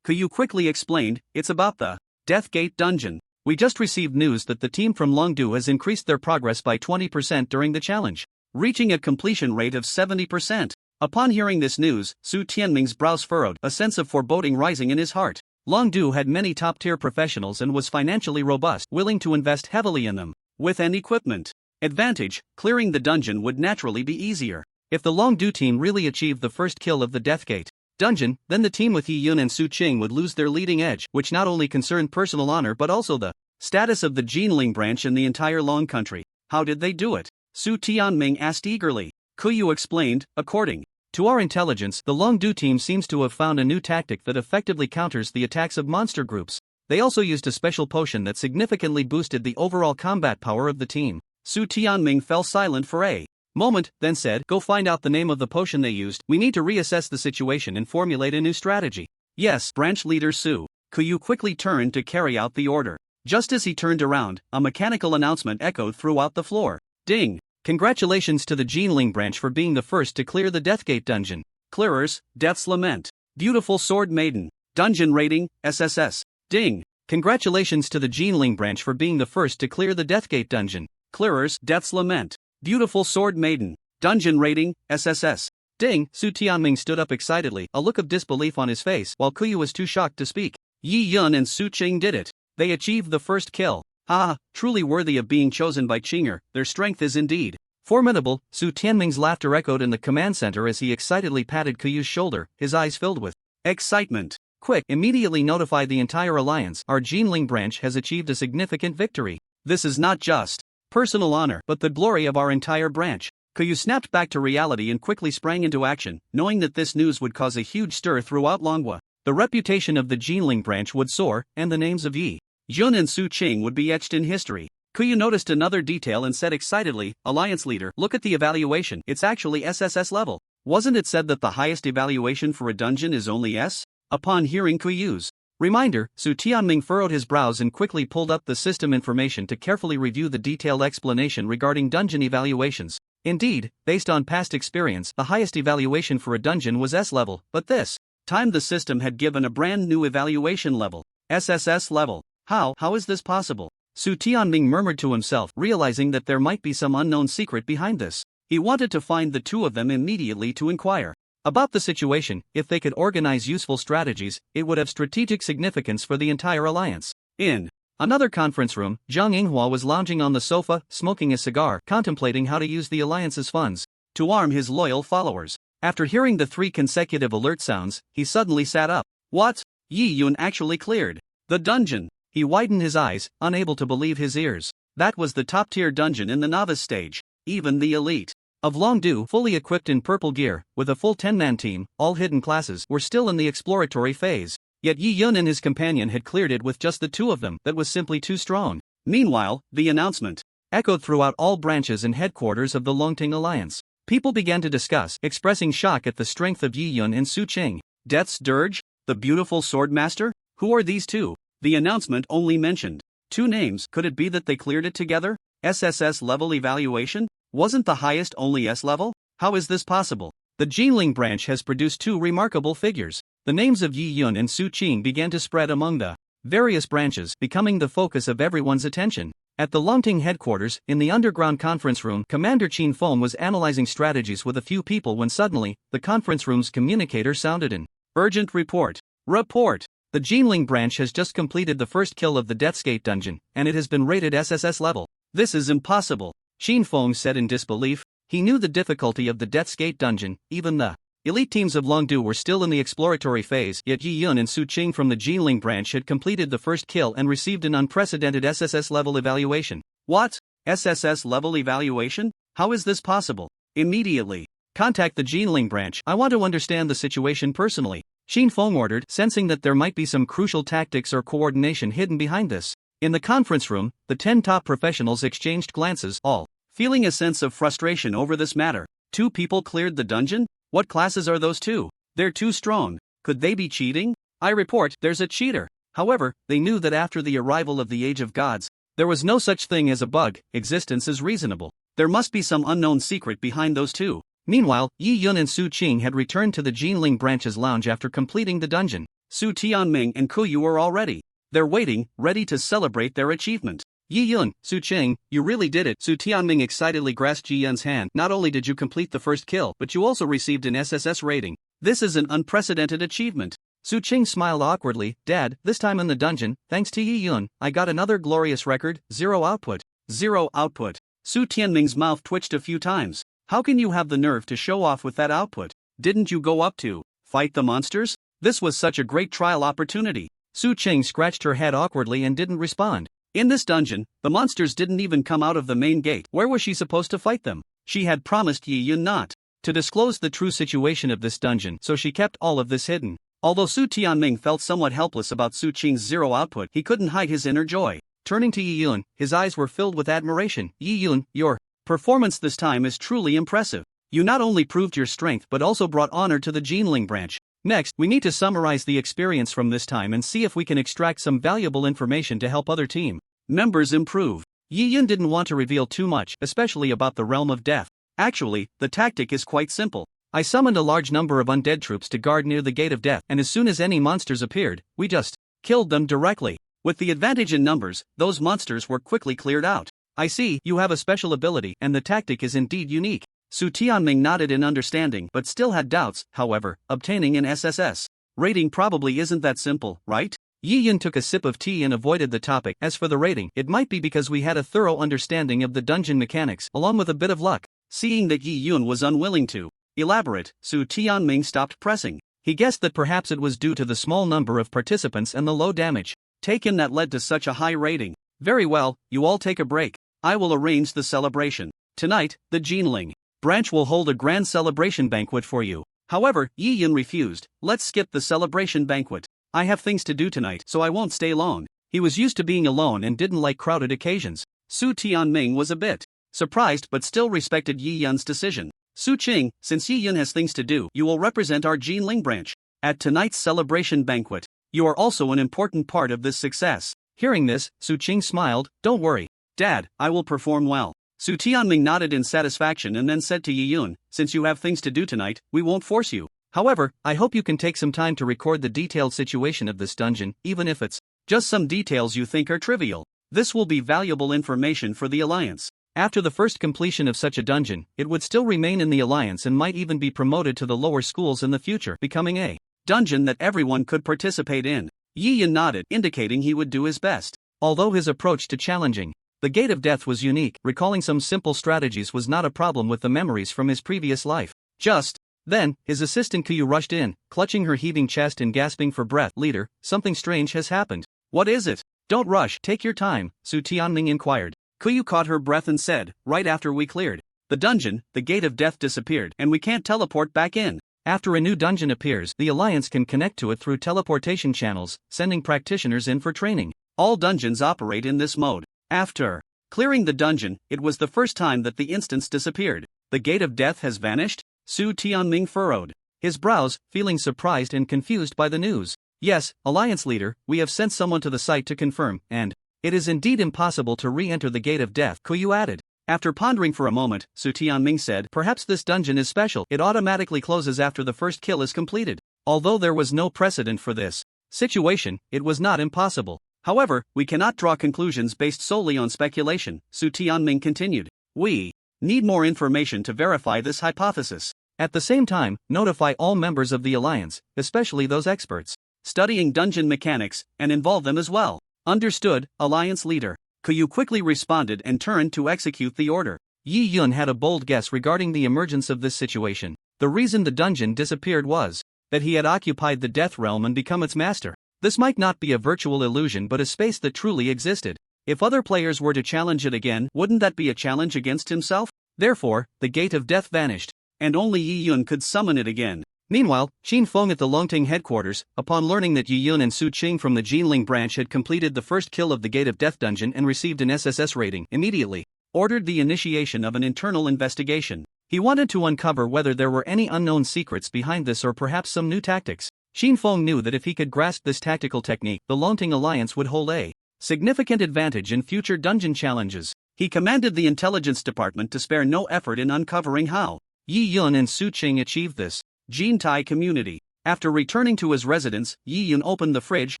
S1: Kuyu quickly explained, it's about the Death Gate dungeon. We just received news that the team from Longdu has increased their progress by 20% during the challenge, reaching a completion rate of 70%. Upon hearing this news, Su Tianming's brows furrowed, a sense of foreboding rising in his heart. Longdu had many top-tier professionals and was financially robust, willing to invest heavily in them. With an equipment advantage, clearing the dungeon would naturally be easier. If the Longdu team really achieved the first kill of the Deathgate dungeon, then the team with Yi Yun and Su Qing would lose their leading edge, which not only concerned personal honor but also the status of the Jinling branch in the entire Long Country. How did they do it? Su Tianming asked eagerly. Kuyu explained, according to our intelligence, the Longdu team seems to have found a new tactic that effectively counters the attacks of monster groups. They also used a special potion that significantly boosted the overall combat power of the team. Su Tianming fell silent for a moment, then said, "Go find out the name of the potion they used. We need to reassess the situation and formulate a new strategy." Yes, branch leader Su. Kuyu quickly turned to carry out the order. Just as he turned around, a mechanical announcement echoed throughout the floor. Ding! Congratulations to the Jinling branch for being the first to clear the Deathgate dungeon. Clearers, Death's Lament. Beautiful Sword Maiden. Dungeon rating, SSS. Ding! Congratulations to the Jinling branch for being the first to clear the Deathgate dungeon. Clearers, Death's Lament. Beautiful Sword Maiden. Dungeon rating, SSS. Ding! Su Tianming stood up excitedly, a look of disbelief on his face, while Kuyu was too shocked to speak. Yi Yun and Su Qing did it. They achieved the first kill. Ah, truly worthy of being chosen by Qinger, their strength is indeed formidable. Su Tianming's laughter echoed in the command center as he excitedly patted Kuyu's shoulder, his eyes filled with excitement. Quick, immediately notify the entire alliance. Our Jinling branch has achieved a significant victory. This is not just personal honor, but the glory of our entire branch. Kuyu snapped back to reality and quickly sprang into action, knowing that this news would cause a huge stir throughout Manhwa. The reputation of the Jinling branch would soar, and the names of Yi Yun and Su Qing would be etched in history. Kuyu noticed another detail and said excitedly, "Alliance leader, look at the evaluation. It's actually SSS level. Wasn't it said that the highest evaluation for a dungeon is only S?" Upon hearing Kuyu's reminder, Su Tianming furrowed his brows and quickly pulled up the system information to carefully review the detailed explanation regarding dungeon evaluations. Indeed, based on past experience, the highest evaluation for a dungeon was S level, but this time the system had given a brand new evaluation level, SSS level. How is this possible? Su Tianming murmured to himself, realizing that there might be some unknown secret behind this. He wanted to find the two of them immediately to inquire about the situation. If they could organize useful strategies, it would have strategic significance for the entire alliance. In another conference room, Zhang Yinghua was lounging on the sofa, smoking a cigar, contemplating how to use the alliance's funds to arm his loyal followers. After hearing the 3 consecutive alert sounds, he suddenly sat up. What? Yi Yun actually cleared the dungeon. He widened his eyes, unable to believe his ears. That was the top-tier dungeon in the novice stage. Even the elite of Longdu, fully equipped in purple gear, with a full 10-man team, all hidden classes, were still in the exploratory phase. Yet Yi Yun and his companion had cleared it with just the two of them. That was simply too strong. Meanwhile, the announcement echoed throughout all branches and headquarters of the Longting Alliance. People began to discuss, expressing shock at the strength of Yi Yun and Su Qing. Death's Dirge? The beautiful swordmaster? Who are these two? The announcement only mentioned two names. Could it be that they cleared it together? SSS level evaluation? Wasn't the highest only S level? How is this possible? The Jinling branch has produced two remarkable figures. The names of Yi Yun and Su Qing began to spread among the various branches, becoming the focus of everyone's attention. At the Longting headquarters, in the underground conference room, Commander Qin Feng was analyzing strategies with a few people when suddenly, the conference room's communicator sounded an urgent report. Report! The Jinling branch has just completed the first kill of the Death's Gate dungeon, and it has been rated SSS level. This is impossible, Qin Feng said in disbelief. He knew the difficulty of the Death's Gate dungeon. Even the elite teams of Longdu were still in the exploratory phase, yet Yi Yun and Su Qing from the Jinling branch had completed the first kill and received an unprecedented SSS level evaluation. What? SSS level evaluation? How is this possible? Immediately contact the Jinling branch. I want to understand the situation personally, Qin Feng ordered, sensing that there might be some crucial tactics or coordination hidden behind this. In the conference room, the 10 top professionals exchanged glances, all feeling a sense of frustration over this matter. Two people cleared the dungeon? What classes are those two? They're too strong. Could they be cheating? I report, there's a cheater. However, they knew that after the arrival of the Age of Gods, there was no such thing as a bug. Existence is reasonable. There must be some unknown secret behind those two. Meanwhile, Yi Yun and Su Qing had returned to the Jinling branch's lounge after completing the dungeon. Su Tianming and Kuyu were already there waiting, ready to celebrate their achievement. Yi Yun, Su Qing, you really did it. Su Tianming excitedly grasped Yi Yun's hand. Not only did you complete the first kill, but you also received an SSS rating. This is an unprecedented achievement. Su Qing smiled awkwardly. Dad, this time in the dungeon, thanks to Yi Yun, I got another glorious record, 0 output. 0 output. Su Tianming's mouth twitched a few times. How can you have the nerve to show off with that output? Didn't you go up to fight the monsters? This was such a great trial opportunity. Su Qing scratched her head awkwardly and didn't respond. In this dungeon, the monsters didn't even come out of the main gate. Where was she supposed to fight them? She had promised Yi Yun not to disclose the true situation of this dungeon, so she kept all of this hidden. Although Su Tianming felt somewhat helpless about Su Qing's 0 output, he couldn't hide his inner joy. Turning to Yi Yun, his eyes were filled with admiration. Yi Yun, your performance this time is truly impressive. You not only proved your strength but also brought honor to the Jinling branch. Next, we need to summarize the experience from this time and see if we can extract some valuable information to help other team members improve. Yi Yun didn't want to reveal too much, especially about the realm of death. Actually, the tactic is quite simple. I summoned a large number of undead troops to guard near the gate of death, and as soon as any monsters appeared, we just killed them directly. With the advantage in numbers, those monsters were quickly cleared out. I see, you have a special ability, and the tactic is indeed unique. Su Tianming nodded in understanding but still had doubts. However, obtaining an SSS rating probably isn't that simple, right? Yi Yun took a sip of tea and avoided the topic. As for the rating, it might be because we had a thorough understanding of the dungeon mechanics, along with a bit of luck. Seeing that Yi Yun was unwilling to elaborate, Su Tianming stopped pressing. He guessed that perhaps it was due to the small number of participants and the low damage taken that led to such a high rating. Very well, you all take a break. I will arrange the celebration. Tonight, the Jinling branch will hold a grand celebration banquet for you. However, Yi Yun refused. Let's skip the celebration banquet. I have things to do tonight, so I won't stay long. He was used to being alone and didn't like crowded occasions. Su Tianming was a bit surprised but still respected Yi Yun's decision. Su Qing, since Yi Yun has things to do, you will represent our Jinling branch at tonight's celebration banquet. You are also an important part of this success. Hearing this, Su Qing smiled. Don't worry, Dad, I will perform well. Su Tianming nodded in satisfaction and then said to Yi Yun, since you have things to do tonight, we won't force you. However, I hope you can take some time to record the detailed situation of this dungeon, even if it's just some details you think are trivial. This will be valuable information for the Alliance. After the first completion of such a dungeon, it would still remain in the Alliance and might even be promoted to the lower schools in the future, becoming a dungeon that everyone could participate in. Yi Yun nodded, indicating he would do his best. Although his approach to challenging the Gate of Death was unique, recalling some simple strategies was not a problem with the memories from his previous life. Just then, his assistant Kuyu rushed in, clutching her heaving chest and gasping for breath. Leader, something strange has happened. What is it? Don't rush, take your time, Su Tianming inquired. Kuyu caught her breath and said, right after we cleared The dungeon, the gate of death disappeared, and we can't teleport back in. After a new dungeon appears, the Alliance can connect to it through teleportation channels, sending practitioners in for training. All dungeons operate in this mode. After clearing the dungeon, it was the first time that the instance disappeared. The gate of death has vanished? Su Tianming furrowed his brows, feeling surprised and confused by the news. Yes, Alliance leader, we have sent someone to the site to confirm, and it is indeed impossible to re-enter the gate of death, Kuyu added. After pondering for a moment, Su Tianming said, perhaps this dungeon is special. It automatically closes after the first kill is completed. Although there was no precedent for this situation, it was not impossible. However, we cannot draw conclusions based solely on speculation, Su Tianming continued. We need more information to verify this hypothesis. At the same time, notify all members of the Alliance, especially those experts studying dungeon mechanics, and involve them as well. Understood, Alliance leader. Kuyu quickly responded and turned to execute the order. Yi Yun had a bold guess regarding the emergence of this situation. The reason the dungeon disappeared was that he had occupied the Death Realm and become its master. This might not be a virtual illusion but a space that truly existed. If other players were to challenge it again, wouldn't that be a challenge against himself? Therefore, the Gate of Death vanished, and only Yi Yun could summon it again. Meanwhile, Qin Feng at the Longting headquarters, upon learning that Yi Yun and Su Qing from the Jinling branch had completed the first kill of the Gate of Death dungeon and received an SSS rating, immediately ordered the initiation of an internal investigation. He wanted to uncover whether there were any unknown secrets behind this or perhaps some new tactics. Qin Feng knew that if he could grasp this tactical technique, the Longting Alliance would hold a significant advantage in future dungeon challenges. He commanded the intelligence department to spare no effort in uncovering how Yi Yun and Su Qing achieved this. Jin Tai community. After returning to his residence, Yi Yun opened the fridge,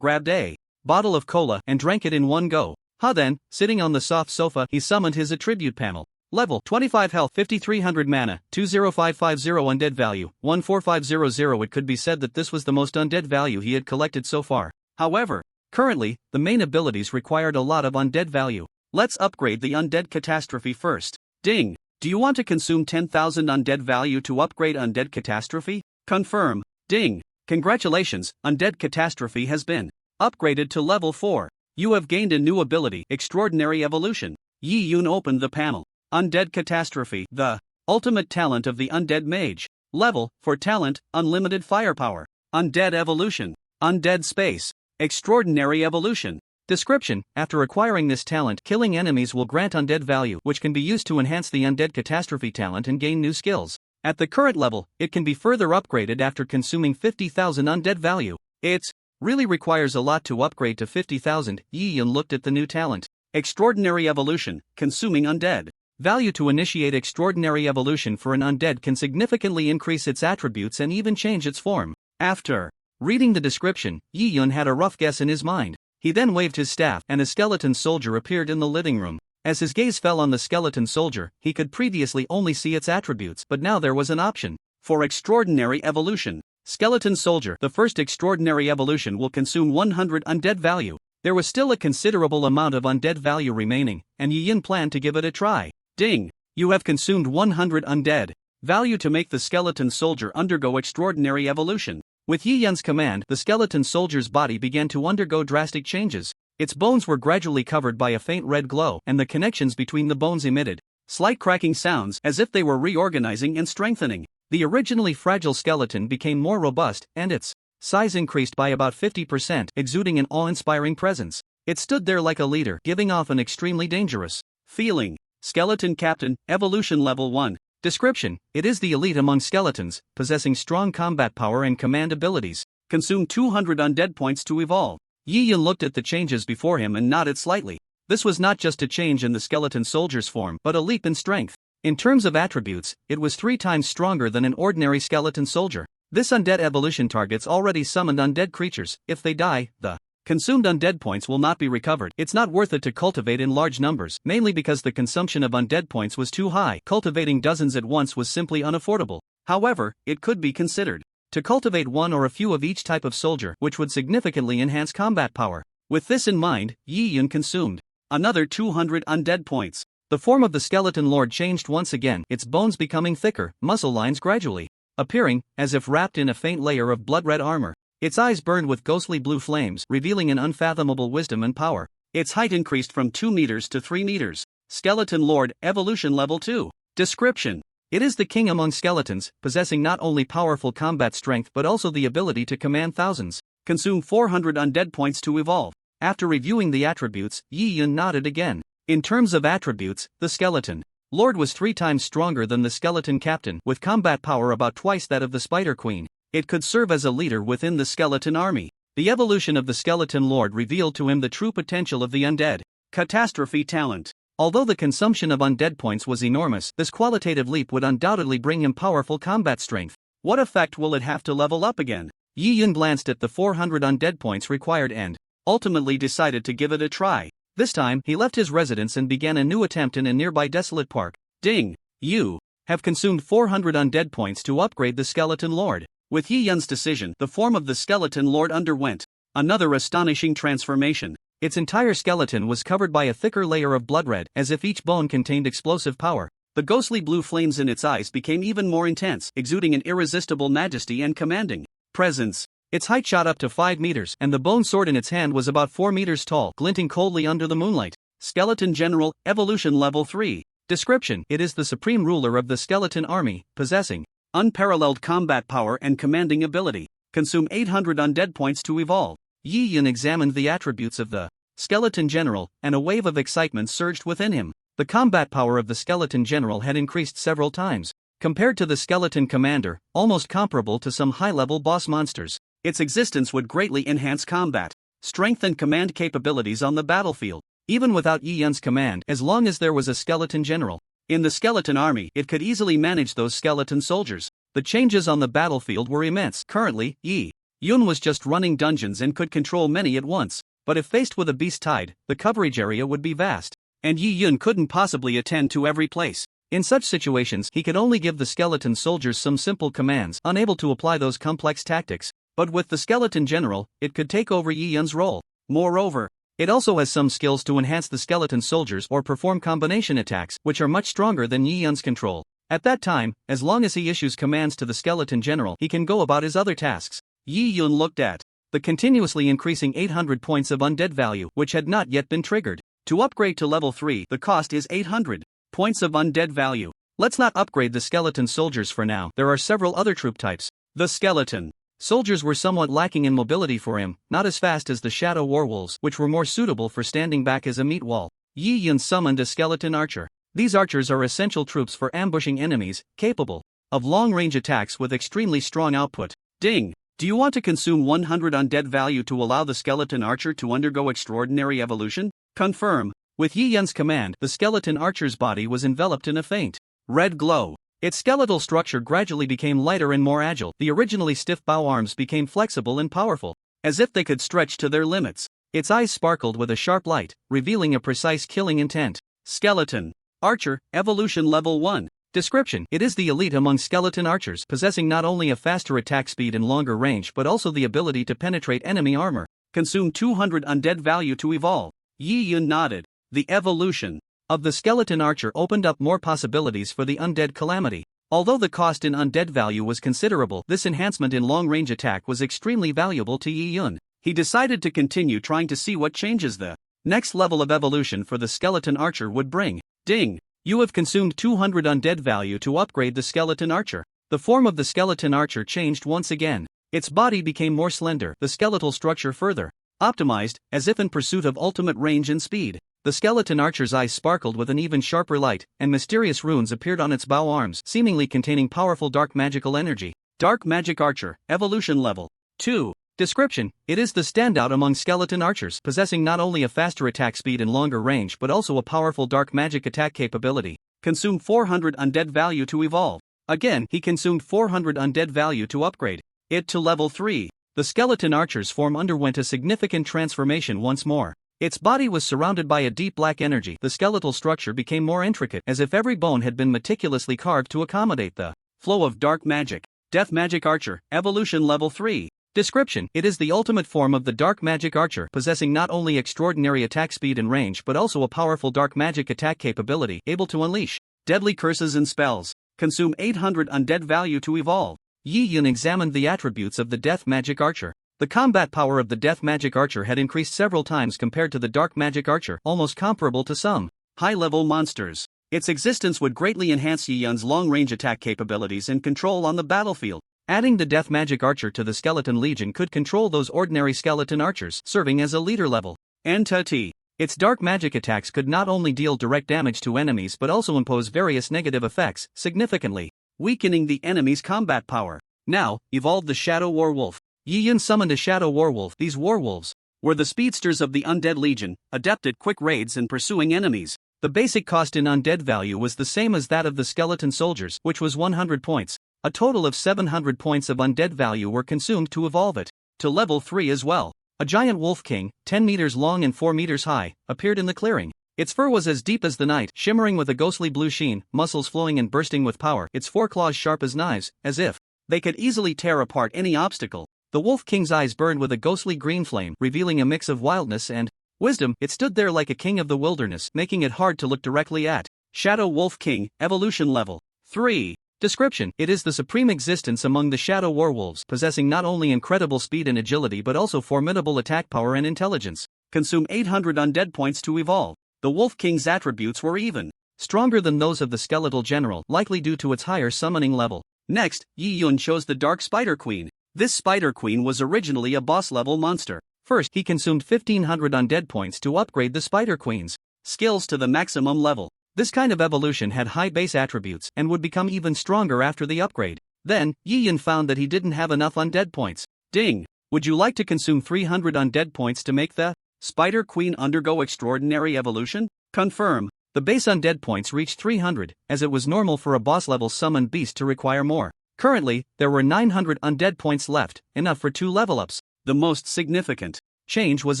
S1: grabbed a bottle of cola, and drank it in one go. Then, sitting on the soft sofa, he summoned his attribute panel. Level 25 health, 5300 mana, 20550 undead value, 14500. It could be said that this was the most undead value he had collected so far. However, currently, the main abilities required a lot of undead value. Let's upgrade the undead catastrophe first. Ding! Do you want to consume 10,000 undead value to upgrade undead catastrophe? Confirm. Ding! Congratulations, undead catastrophe has been upgraded to level 4. You have gained a new ability, extraordinary evolution. Yi Yun opened the panel. Undead catastrophe, the ultimate talent of the undead mage. Level, for talent, unlimited firepower. Undead evolution. Undead space. Extraordinary evolution. Description: after acquiring this talent, killing enemies will grant undead value, which can be used to enhance the undead catastrophe talent and gain new skills. At the current level, it can be further upgraded after consuming 50,000 undead value. It really requires a lot to upgrade to 50,000. Yi Yun looked at the new talent. Extraordinary evolution, consuming undead value. To initiate extraordinary evolution for an undead can significantly increase its attributes and even change its form. After reading the description, Yi Yun had a rough guess in his mind. He then waved his staff, and a skeleton soldier appeared in the living room. As his gaze fell on the skeleton soldier, he could previously only see its attributes, but now there was an option for extraordinary evolution. Skeleton soldier. The first extraordinary evolution will consume 100 undead value. There was still a considerable amount of undead value remaining, and Yi Yun planned to give it a try. Ding! You have consumed 100 undead value to make the skeleton soldier undergo extraordinary evolution. With Yi Yun's command, the skeleton soldier's body began to undergo drastic changes. Its bones were gradually covered by a faint red glow, and the connections between the bones emitted slight cracking sounds as if they were reorganizing and strengthening. The originally fragile skeleton became more robust, and its size increased by about 50%, exuding an awe-inspiring presence. It stood there like a leader, giving off an extremely dangerous feeling. Skeleton Captain, Evolution Level 1. Description: it is the elite among skeletons, possessing strong combat power and command abilities. Consume 200 undead points to evolve. Yi Yun looked at the changes before him and nodded slightly. This was not just a change in the skeleton soldier's form, but a leap in strength. In terms of attributes, it was 3 times stronger than an ordinary skeleton soldier. This undead evolution targets already summoned undead creatures. If they die, the consumed undead points will not be recovered. It's not worth it to cultivate in large numbers, mainly because the consumption of undead points was too high. Cultivating dozens at once was simply unaffordable. However, it could be considered to cultivate one or a few of each type of soldier, which would significantly enhance combat power. With this in mind, Yi Yun consumed another 200 undead points. The form of the skeleton lord changed once again, its bones becoming thicker, muscle lines gradually appearing, as if wrapped in a faint layer of blood-red armor. Its eyes burned with ghostly blue flames, revealing an unfathomable wisdom and power. Its height increased from 2 meters to 3 meters. Skeleton Lord, Evolution Level 2. Description: it is the king among skeletons, possessing not only powerful combat strength but also the ability to command thousands. Consume 400 undead points to evolve. After reviewing the attributes, Yi Yun nodded again. In terms of attributes, the skeleton lord was 3 times stronger than the skeleton captain, with combat power about twice that of the spider queen. It could serve as a leader within the skeleton army. The evolution of the skeleton lord revealed to him the true potential of the undead catastrophe talent. Although the consumption of undead points was enormous, this qualitative leap would undoubtedly bring him powerful combat strength. What effect will it have to level up again? Yi Yun glanced at the 400 undead points required and ultimately decided to give it a try. This time, he left his residence and began a new attempt in a nearby desolate park. Ding! You have consumed 400 undead points to upgrade the skeleton lord. With Yi Yun's decision, the form of the skeleton lord underwent another astonishing transformation. Its entire skeleton was covered by a thicker layer of blood red, as if each bone contained explosive power. The ghostly blue flames in its eyes became even more intense, exuding an irresistible majesty and commanding presence. Its height shot up to 5 meters, and the bone sword in its hand was about 4 meters tall, glinting coldly under the moonlight. Skeleton General, Evolution Level 3. Description: it is the supreme ruler of the skeleton army, possessing unparalleled combat power and commanding ability. Consume 800 undead points to evolve. Yi Yun examined the attributes of the skeleton general, and a wave of excitement surged within him. The combat power of the skeleton general had increased several times, compared to the skeleton commander, almost comparable to some high-level boss monsters. Its existence would greatly enhance combat strength and command capabilities on the battlefield, even without Yi Yun's command. As long as there was a skeleton general in the skeleton army, it could easily manage those skeleton soldiers. The changes on the battlefield were immense. Currently, Yi Yun was just running dungeons and could control many at once, but if faced with a beast tide, the coverage area would be vast, and Yi Yun couldn't possibly attend to every place. In such situations, he could only give the skeleton soldiers some simple commands, unable to apply those complex tactics. But with the skeleton general, it could take over Yi Yun's role. Moreover, it also has some skills to enhance the skeleton soldiers or perform combination attacks, which are much stronger than Yi Yun's control. At that time, as long as he issues commands to the skeleton general, he can go about his other tasks. Yi Yun looked at the continuously increasing 800 points of undead value, which had not yet been triggered. To upgrade to level 3, the cost is 800 points of undead value. Let's not upgrade the skeleton soldiers for now. There are several other troop types. The skeleton soldiers were somewhat lacking in mobility for him, not as fast as the shadow warwolves, which were more suitable for standing back as a meat wall. Yi Yun summoned a skeleton archer. These archers are essential troops for ambushing enemies, capable of long-range attacks with extremely strong output. Ding! Do you want to consume 100 undead value to allow the skeleton archer to undergo extraordinary evolution? Confirm. With Yi Yun's command, the skeleton archer's body was enveloped in a faint red glow. Its skeletal structure gradually became lighter and more agile. The originally stiff bow arms became flexible and powerful, as if they could stretch to their limits. Its eyes sparkled with a sharp light, revealing a precise killing intent. Skeleton Archer, Evolution Level 1. Description: it is the elite among skeleton archers, possessing not only a faster attack speed and longer range but also the ability to penetrate enemy armor. Consume 200 undead value to evolve. Yi Yun nodded. The evolution of the skeleton archer opened up more possibilities for the undead calamity. Although the cost in undead value was considerable, this enhancement in long-range attack was extremely valuable to Yi Yun. He decided to continue trying to see what changes the next level of evolution for the skeleton archer would bring. Ding! You have consumed 200 undead value to upgrade the skeleton archer. The form of the skeleton archer changed once again. Its body became more slender, the skeletal structure further optimized, as if in pursuit of ultimate range and speed. The skeleton archer's eyes sparkled with an even sharper light, and mysterious runes appeared on its bow arms, seemingly containing powerful dark magical energy. Dark Magic Archer, Evolution Level 2. Description: it is the standout among skeleton archers, possessing not only a faster attack speed and longer range but also a powerful dark magic attack capability. Consume 400 undead value to evolve. Again, he consumed 400 undead value to upgrade it to level 3. The skeleton archer's form underwent a significant transformation once more. Its body was surrounded by a deep black energy. The skeletal structure became more intricate, as if every bone had been meticulously carved to accommodate the flow of dark magic. Death Magic Archer, Evolution Level 3. Description: it is the ultimate form of the Dark Magic Archer, possessing not only extraordinary attack speed and range but also a powerful dark magic attack capability, able to unleash deadly curses and spells. Consume 800 undead value to evolve. Yi Yun examined the attributes of the Death Magic Archer. The combat power of the Death Magic Archer had increased several times compared to the Dark Magic Archer, almost comparable to some high-level monsters. Its existence would greatly enhance Yi Yun's long-range attack capabilities and control on the battlefield. Adding the death magic archer to the skeleton legion could control those ordinary skeleton archers, serving as a leader level entity. Its dark magic attacks could not only deal direct damage to enemies but also impose various negative effects, significantly weakening the enemy's combat power. Now, evolved the Shadow Warwolf. Yi Yun summoned a Shadow Warwolf. These Warwolves were the speedsters of the Undead Legion, adept at quick raids and pursuing enemies. The basic cost in undead value was the same as that of the skeleton soldiers, which was 100 points. A total of 700 points of undead value were consumed to evolve it to level 3 as well. A giant wolf king, 10 meters long and 4 meters high, appeared in the clearing. Its fur was as deep as the night, shimmering with a ghostly blue sheen, muscles flowing and bursting with power, its foreclaws sharp as knives, as if they could easily tear apart any obstacle. The wolf king's eyes burned with a ghostly green flame, revealing a mix of wildness and wisdom. It stood there like a king of the wilderness, making it hard to look directly at. Shadow Wolf King, Evolution Level 3. Description: it is the supreme existence among the Shadow Warwolves, possessing not only incredible speed and agility but also formidable attack power and intelligence. Consume 800 undead points to evolve. The Wolf King's attributes were even stronger than those of the Skeletal General, likely due to its higher summoning level. Next, Yi Yun chose the Dark Spider Queen. This Spider Queen was originally a boss-level monster. First, he consumed 1500 undead points to upgrade the Spider Queen's skills to the maximum level. This kind of evolution had high base attributes and would become even stronger after the upgrade. Then, Yi Yun found that he didn't have enough undead points. Ding! Would you like to consume 300 undead points to make the Spider Queen undergo extraordinary evolution? Confirm. The base undead points reached 300, as it was normal for a boss-level summoned beast to require more. Currently, there were 900 undead points left, enough for 2 level-ups. The most significant change was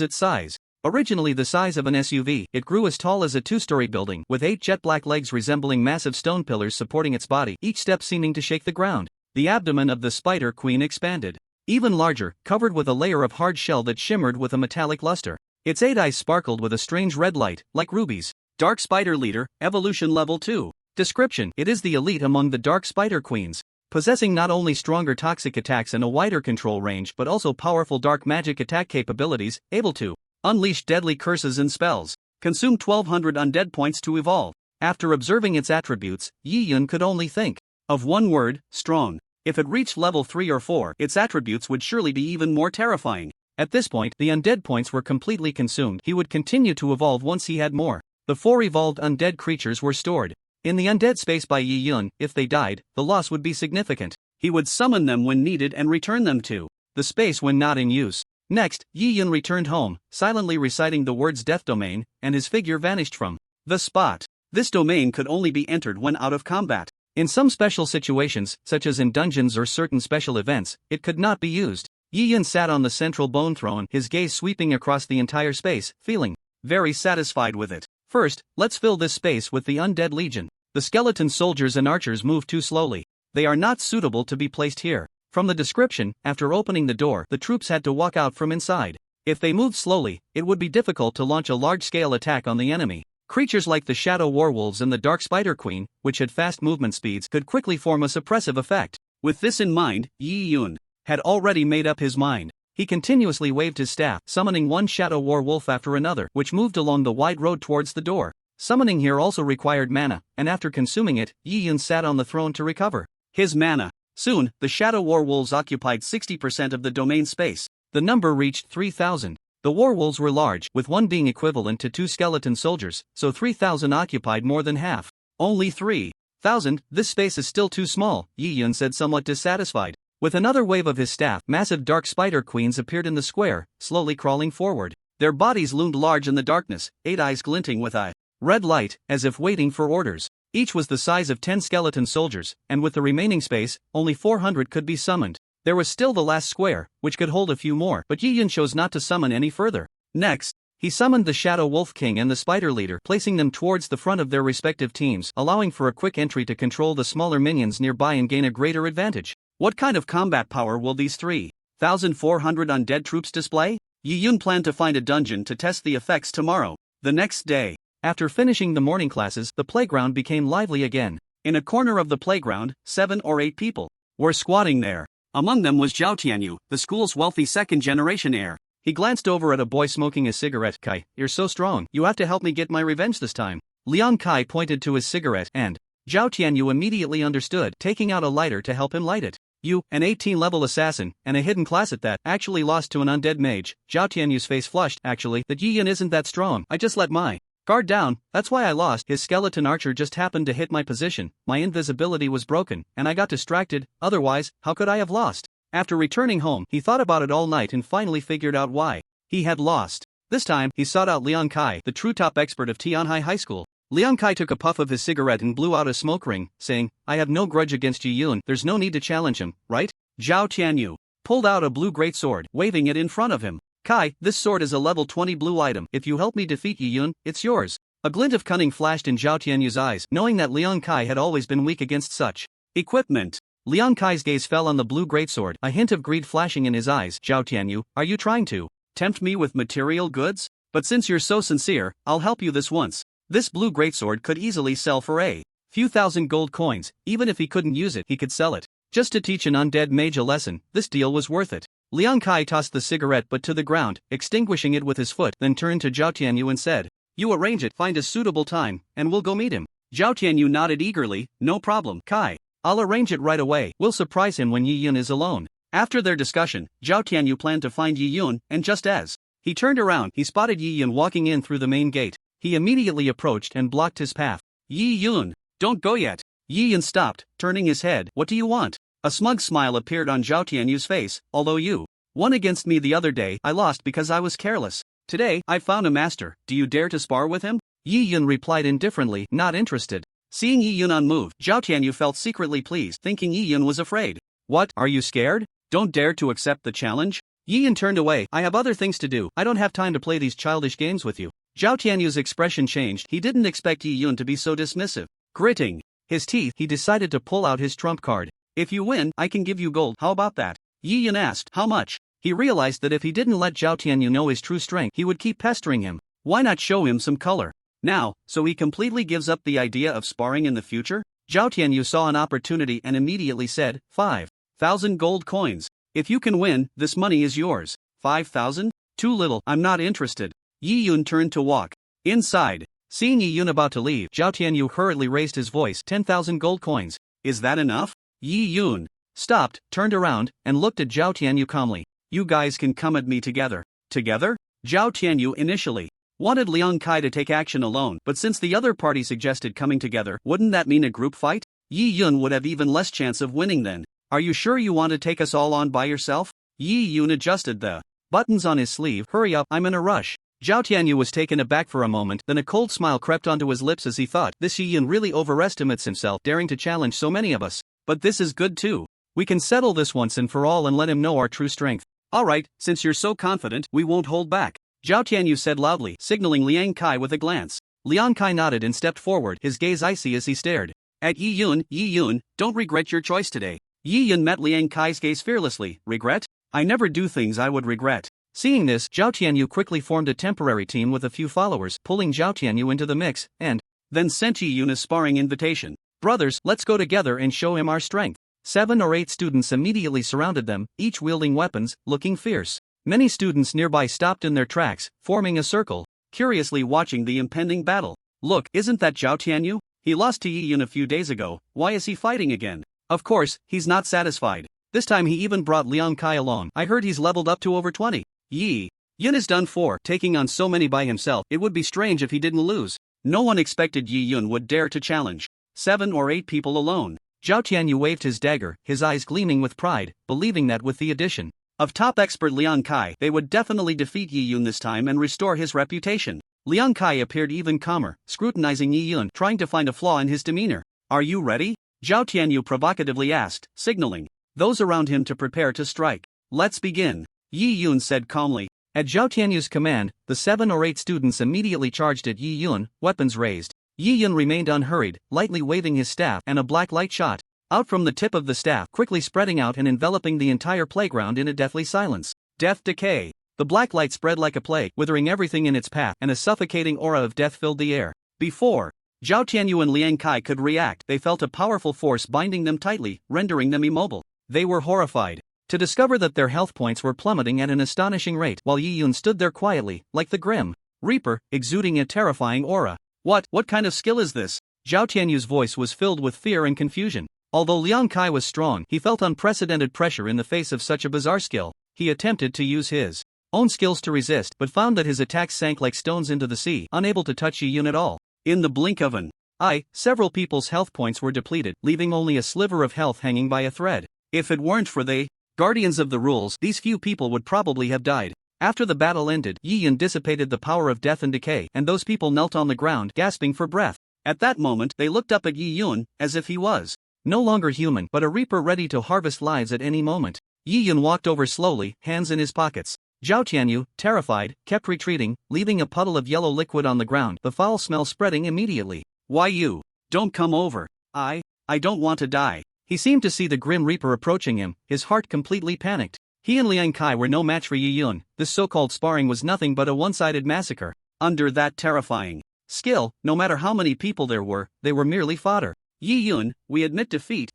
S1: its size. Originally the size of an SUV, it grew as tall as a 2-story building, with 8 jet-black legs resembling massive stone pillars supporting its body, each step seeming to shake the ground. The abdomen of the Spider Queen expanded even larger, covered with a layer of hard shell that shimmered with a metallic luster. Its 8 eyes sparkled with a strange red light, like rubies. Dark Spider Leader, Evolution Level 2. Description: it is the elite among the Dark Spider Queens, possessing not only stronger toxic attacks and a wider control range but also powerful dark magic attack capabilities, able to unleash deadly curses and spells. Consume 1200 undead points to evolve. After observing its attributes, Yi Yun could only think of one word: strong. If it reached level 3 or 4, its attributes would surely be even more terrifying. At this point, the undead points were completely consumed. He would continue to evolve once he had more. The 4 evolved undead creatures were stored in the undead space by Yi Yun. If they died, the loss would be significant. He would summon them when needed and return them to the space when not in use. Next, Yi Yun returned home, silently reciting the words Death Domain, and his figure vanished from the spot. This domain could only be entered when out of combat. In some special situations, such as in dungeons or certain special events, it could not be used. Yi Yun sat on the central bone throne, his gaze sweeping across the entire space, feeling very satisfied with it. First, let's fill this space with the Undead Legion. The skeleton soldiers and archers move too slowly. They are not suitable to be placed here. From the description, after opening the door, the troops had to walk out from inside. If they moved slowly, it would be difficult to launch a large-scale attack on the enemy. Creatures like the Shadow Warwolves and the Dark Spider Queen, which had fast movement speeds, could quickly form a suppressive effect. With this in mind, Yi Yun had already made up his mind. He continuously waved his staff, summoning one Shadow Warwolf after another, which moved along the wide road towards the door. Summoning here also required mana, and after consuming it, Yi Yun sat on the throne to recover his mana. Soon, the Shadow Warwolves occupied 60% of the domain space. The number reached 3,000. The Warwolves were large, with one being equivalent to 2 skeleton soldiers, so 3,000 occupied more than half. Only 3,000, this space is still too small, Yi Yun said, somewhat dissatisfied. With another wave of his staff, massive dark spider queens appeared in the square, slowly crawling forward. Their bodies loomed large in the darkness, 8 eyes glinting with a red light, as if waiting for orders. Each was the size of 10 skeleton soldiers, and with the remaining space, only 400 could be summoned. There was still the last square, which could hold a few more, but Yi Yun chose not to summon any further. Next, he summoned the Shadow Wolf King and the Spider Leader, placing them towards the front of their respective teams, allowing for a quick entry to control the smaller minions nearby and gain a greater advantage. What kind of combat power will these 3,400 undead troops display? Yi Yun planned to find a dungeon to test the effects tomorrow. The next day, after finishing the morning classes, the playground became lively again. In a corner of the playground, 7 or 8 people were squatting there. Among them was Zhao Tianyu, the school's wealthy second-generation heir. He glanced over at a boy smoking a cigarette. Kai, you're so strong, you have to help me get my revenge this time. Liang Kai pointed to his cigarette and Zhao Tianyu immediately understood, taking out a lighter to help him light it. You, an 18-level assassin, and a hidden class at that, actually lost to an undead mage. Zhao Tianyu's face flushed. Actually, that Yi Yun isn't that strong. I just let my guard down, that's why I lost. His skeleton archer just happened to hit my position, my invisibility was broken, and I got distracted, otherwise, how could I have lost? After returning home, he thought about it all night and finally figured out why he had lost. This time, he sought out Liang Kai, the true top expert of Tianhai High School. Liang Kai took a puff of his cigarette and blew out a smoke ring, saying, I have no grudge against Yi Yun, there's no need to challenge him, right? Zhao Tianyu pulled out a blue greatsword, waving it in front of him. Kai, this sword is a level 20 blue item, if you help me defeat Yi Yun, it's yours. A glint of cunning flashed in Zhao Tianyu's eyes, knowing that Liang Kai had always been weak against such equipment. Liang Kai's gaze fell on the blue greatsword, a hint of greed flashing in his eyes. Zhao Tianyu, are you trying to tempt me with material goods? But since you're so sincere, I'll help you this once. This blue greatsword could easily sell for a few thousand gold coins. Even if he couldn't use it, he could sell it. Just to teach an undead mage a lesson, this deal was worth it. Liang Kai tossed the cigarette butt to the ground, extinguishing it with his foot, then turned to Zhao Tianyu and said, You arrange it, find a suitable time, and we'll go meet him. Zhao Tianyu nodded eagerly, no problem, Kai. I'll arrange it right away. We'll surprise him when Yi Yun is alone. After their discussion, Zhao Tianyu planned to find Yi Yun, and just as he turned around, he spotted Yi Yun walking in through the main gate. He immediately approached and blocked his path. Yi Yun, don't go yet. Yi Yun stopped, turning his head. What do you want? A smug smile appeared on Zhao Tianyu's face. Although you won against me the other day, I lost because I was careless. Today, I found a master. Do you dare to spar with him? Yi Yun replied indifferently, not interested. Seeing Yi Yun unmoved, Zhao Tianyu felt secretly pleased, thinking Yi Yun was afraid. What, are you scared? Don't dare to accept the challenge? Yi Yun turned away. I have other things to do. I don't have time to play these childish games with you. Zhao Tianyu's expression changed. He didn't expect Yi Yun to be so dismissive. Gritting his teeth, he decided to pull out his trump card. If you win, I can give you gold. How about that? Yi Yun asked, how much? He realized that if he didn't let Zhao Tianyu know his true strength, he would keep pestering him. Why not show him some color? Now, so he completely gives up the idea of sparring in the future? Zhao Tianyu saw an opportunity and immediately said, 5,000 gold coins. If you can win, this money is yours. 5,000? Too little, I'm not interested. Yi Yun turned to walk inside. Seeing Yi Yun about to leave, Zhao Tianyu hurriedly raised his voice. 10,000 gold coins. Is that enough? Yi Yun stopped, turned around, and looked at Zhao Tianyu calmly. You guys can come at me together. Together? Zhao Tianyu initially wanted Liang Kai to take action alone, but since the other party suggested coming together, wouldn't that mean a group fight? Yi Yun would have even less chance of winning then. Are you sure you want to take us all on by yourself? Yi Yun adjusted the buttons on his sleeve. Hurry up, I'm in a rush. Zhao Tianyu was taken aback for a moment, then a cold smile crept onto his lips as he thought, this Yi Yun really overestimates himself, daring to challenge so many of us. But this is good too. We can settle this once and for all and let him know our true strength. Alright, since you're so confident, we won't hold back. Zhao Tianyu said loudly, signaling Liang Kai with a glance. Liang Kai nodded and stepped forward, his gaze icy as he stared at Yi Yun. Yi Yun, don't regret your choice today. Yi Yun met Liang Kai's gaze fearlessly. Regret? I never do things I would regret. Seeing this, Zhao Tianyu quickly formed a temporary team with a few followers, pulling Zhao Tianyu into the mix, and then sent Yi Yun a sparring invitation. Brothers, let's go together and show him our strength. 7 or 8 students immediately surrounded them, each wielding weapons, looking fierce. Many students nearby stopped in their tracks, forming a circle, curiously watching the impending battle. Look, isn't that Zhao Tianyu? He lost to Yi Yun a few days ago, why is he fighting again? Of course, he's not satisfied. This time he even brought Liang Kai along. I heard he's leveled up to over 20. Yi Yun is done for. Taking on so many by himself, it would be strange if he didn't lose. No one expected Yi Yun would dare to challenge 7 or 8 people alone. Zhao Tianyu waved his dagger, his eyes gleaming with pride, believing that with the addition of top expert Liang Kai, they would definitely defeat Yi Yun this time and restore his reputation. Liang Kai appeared even calmer, scrutinizing Yi Yun, trying to find a flaw in his demeanor. Are you ready? Zhao Tianyu provocatively asked, signaling those around him to prepare to strike. Let's begin. Yi Yun said calmly. At Zhao Tianyu's command, the 7 or 8 students immediately charged at Yi Yun, weapons raised. Yi Yun remained unhurried, lightly waving his staff, and a black light shot out from the tip of the staff, quickly spreading out and enveloping the entire playground in a deathly silence. Death decay. The black light spread like a plague, withering everything in its path, and a suffocating aura of death filled the air. Before Zhao Tianyu and Liang Kai could react, they felt a powerful force binding them tightly, rendering them immobile. They were horrified to discover that their health points were plummeting at an astonishing rate, while Yi Yun stood there quietly, like the Grim Reaper, exuding a terrifying aura. What kind of skill is this? Zhao Tianyu's voice was filled with fear and confusion. Although Liang Kai was strong, he felt unprecedented pressure in the face of such a bizarre skill. He attempted to use his own skills to resist, but found that his attacks sank like stones into the sea, unable to touch Yi Yun at all. In the blink of an eye, several people's health points were depleted, leaving only a sliver of health hanging by a thread. If it weren't for the guardians of the rules, these few people would probably have died. After the battle ended, Yi Yun dissipated the power of death and decay, and those people knelt on the ground, gasping for breath. At that moment, they looked up at Yi Yun, as if he was no longer human, but a reaper ready to harvest lives at any moment. Yi Yun walked over slowly, hands in his pockets. Zhao Tianyu, terrified, kept retreating, leaving a puddle of yellow liquid on the ground, the foul smell spreading immediately. Why you? Don't come over. I don't want to die. He seemed to see the Grim Reaper approaching him, his heart completely panicked. He and Liang Kai were no match for Yi Yun. This so-called sparring was nothing but a one-sided massacre. Under that terrifying skill, no matter how many people there were, they were merely fodder. Yi Yun, we admit defeat.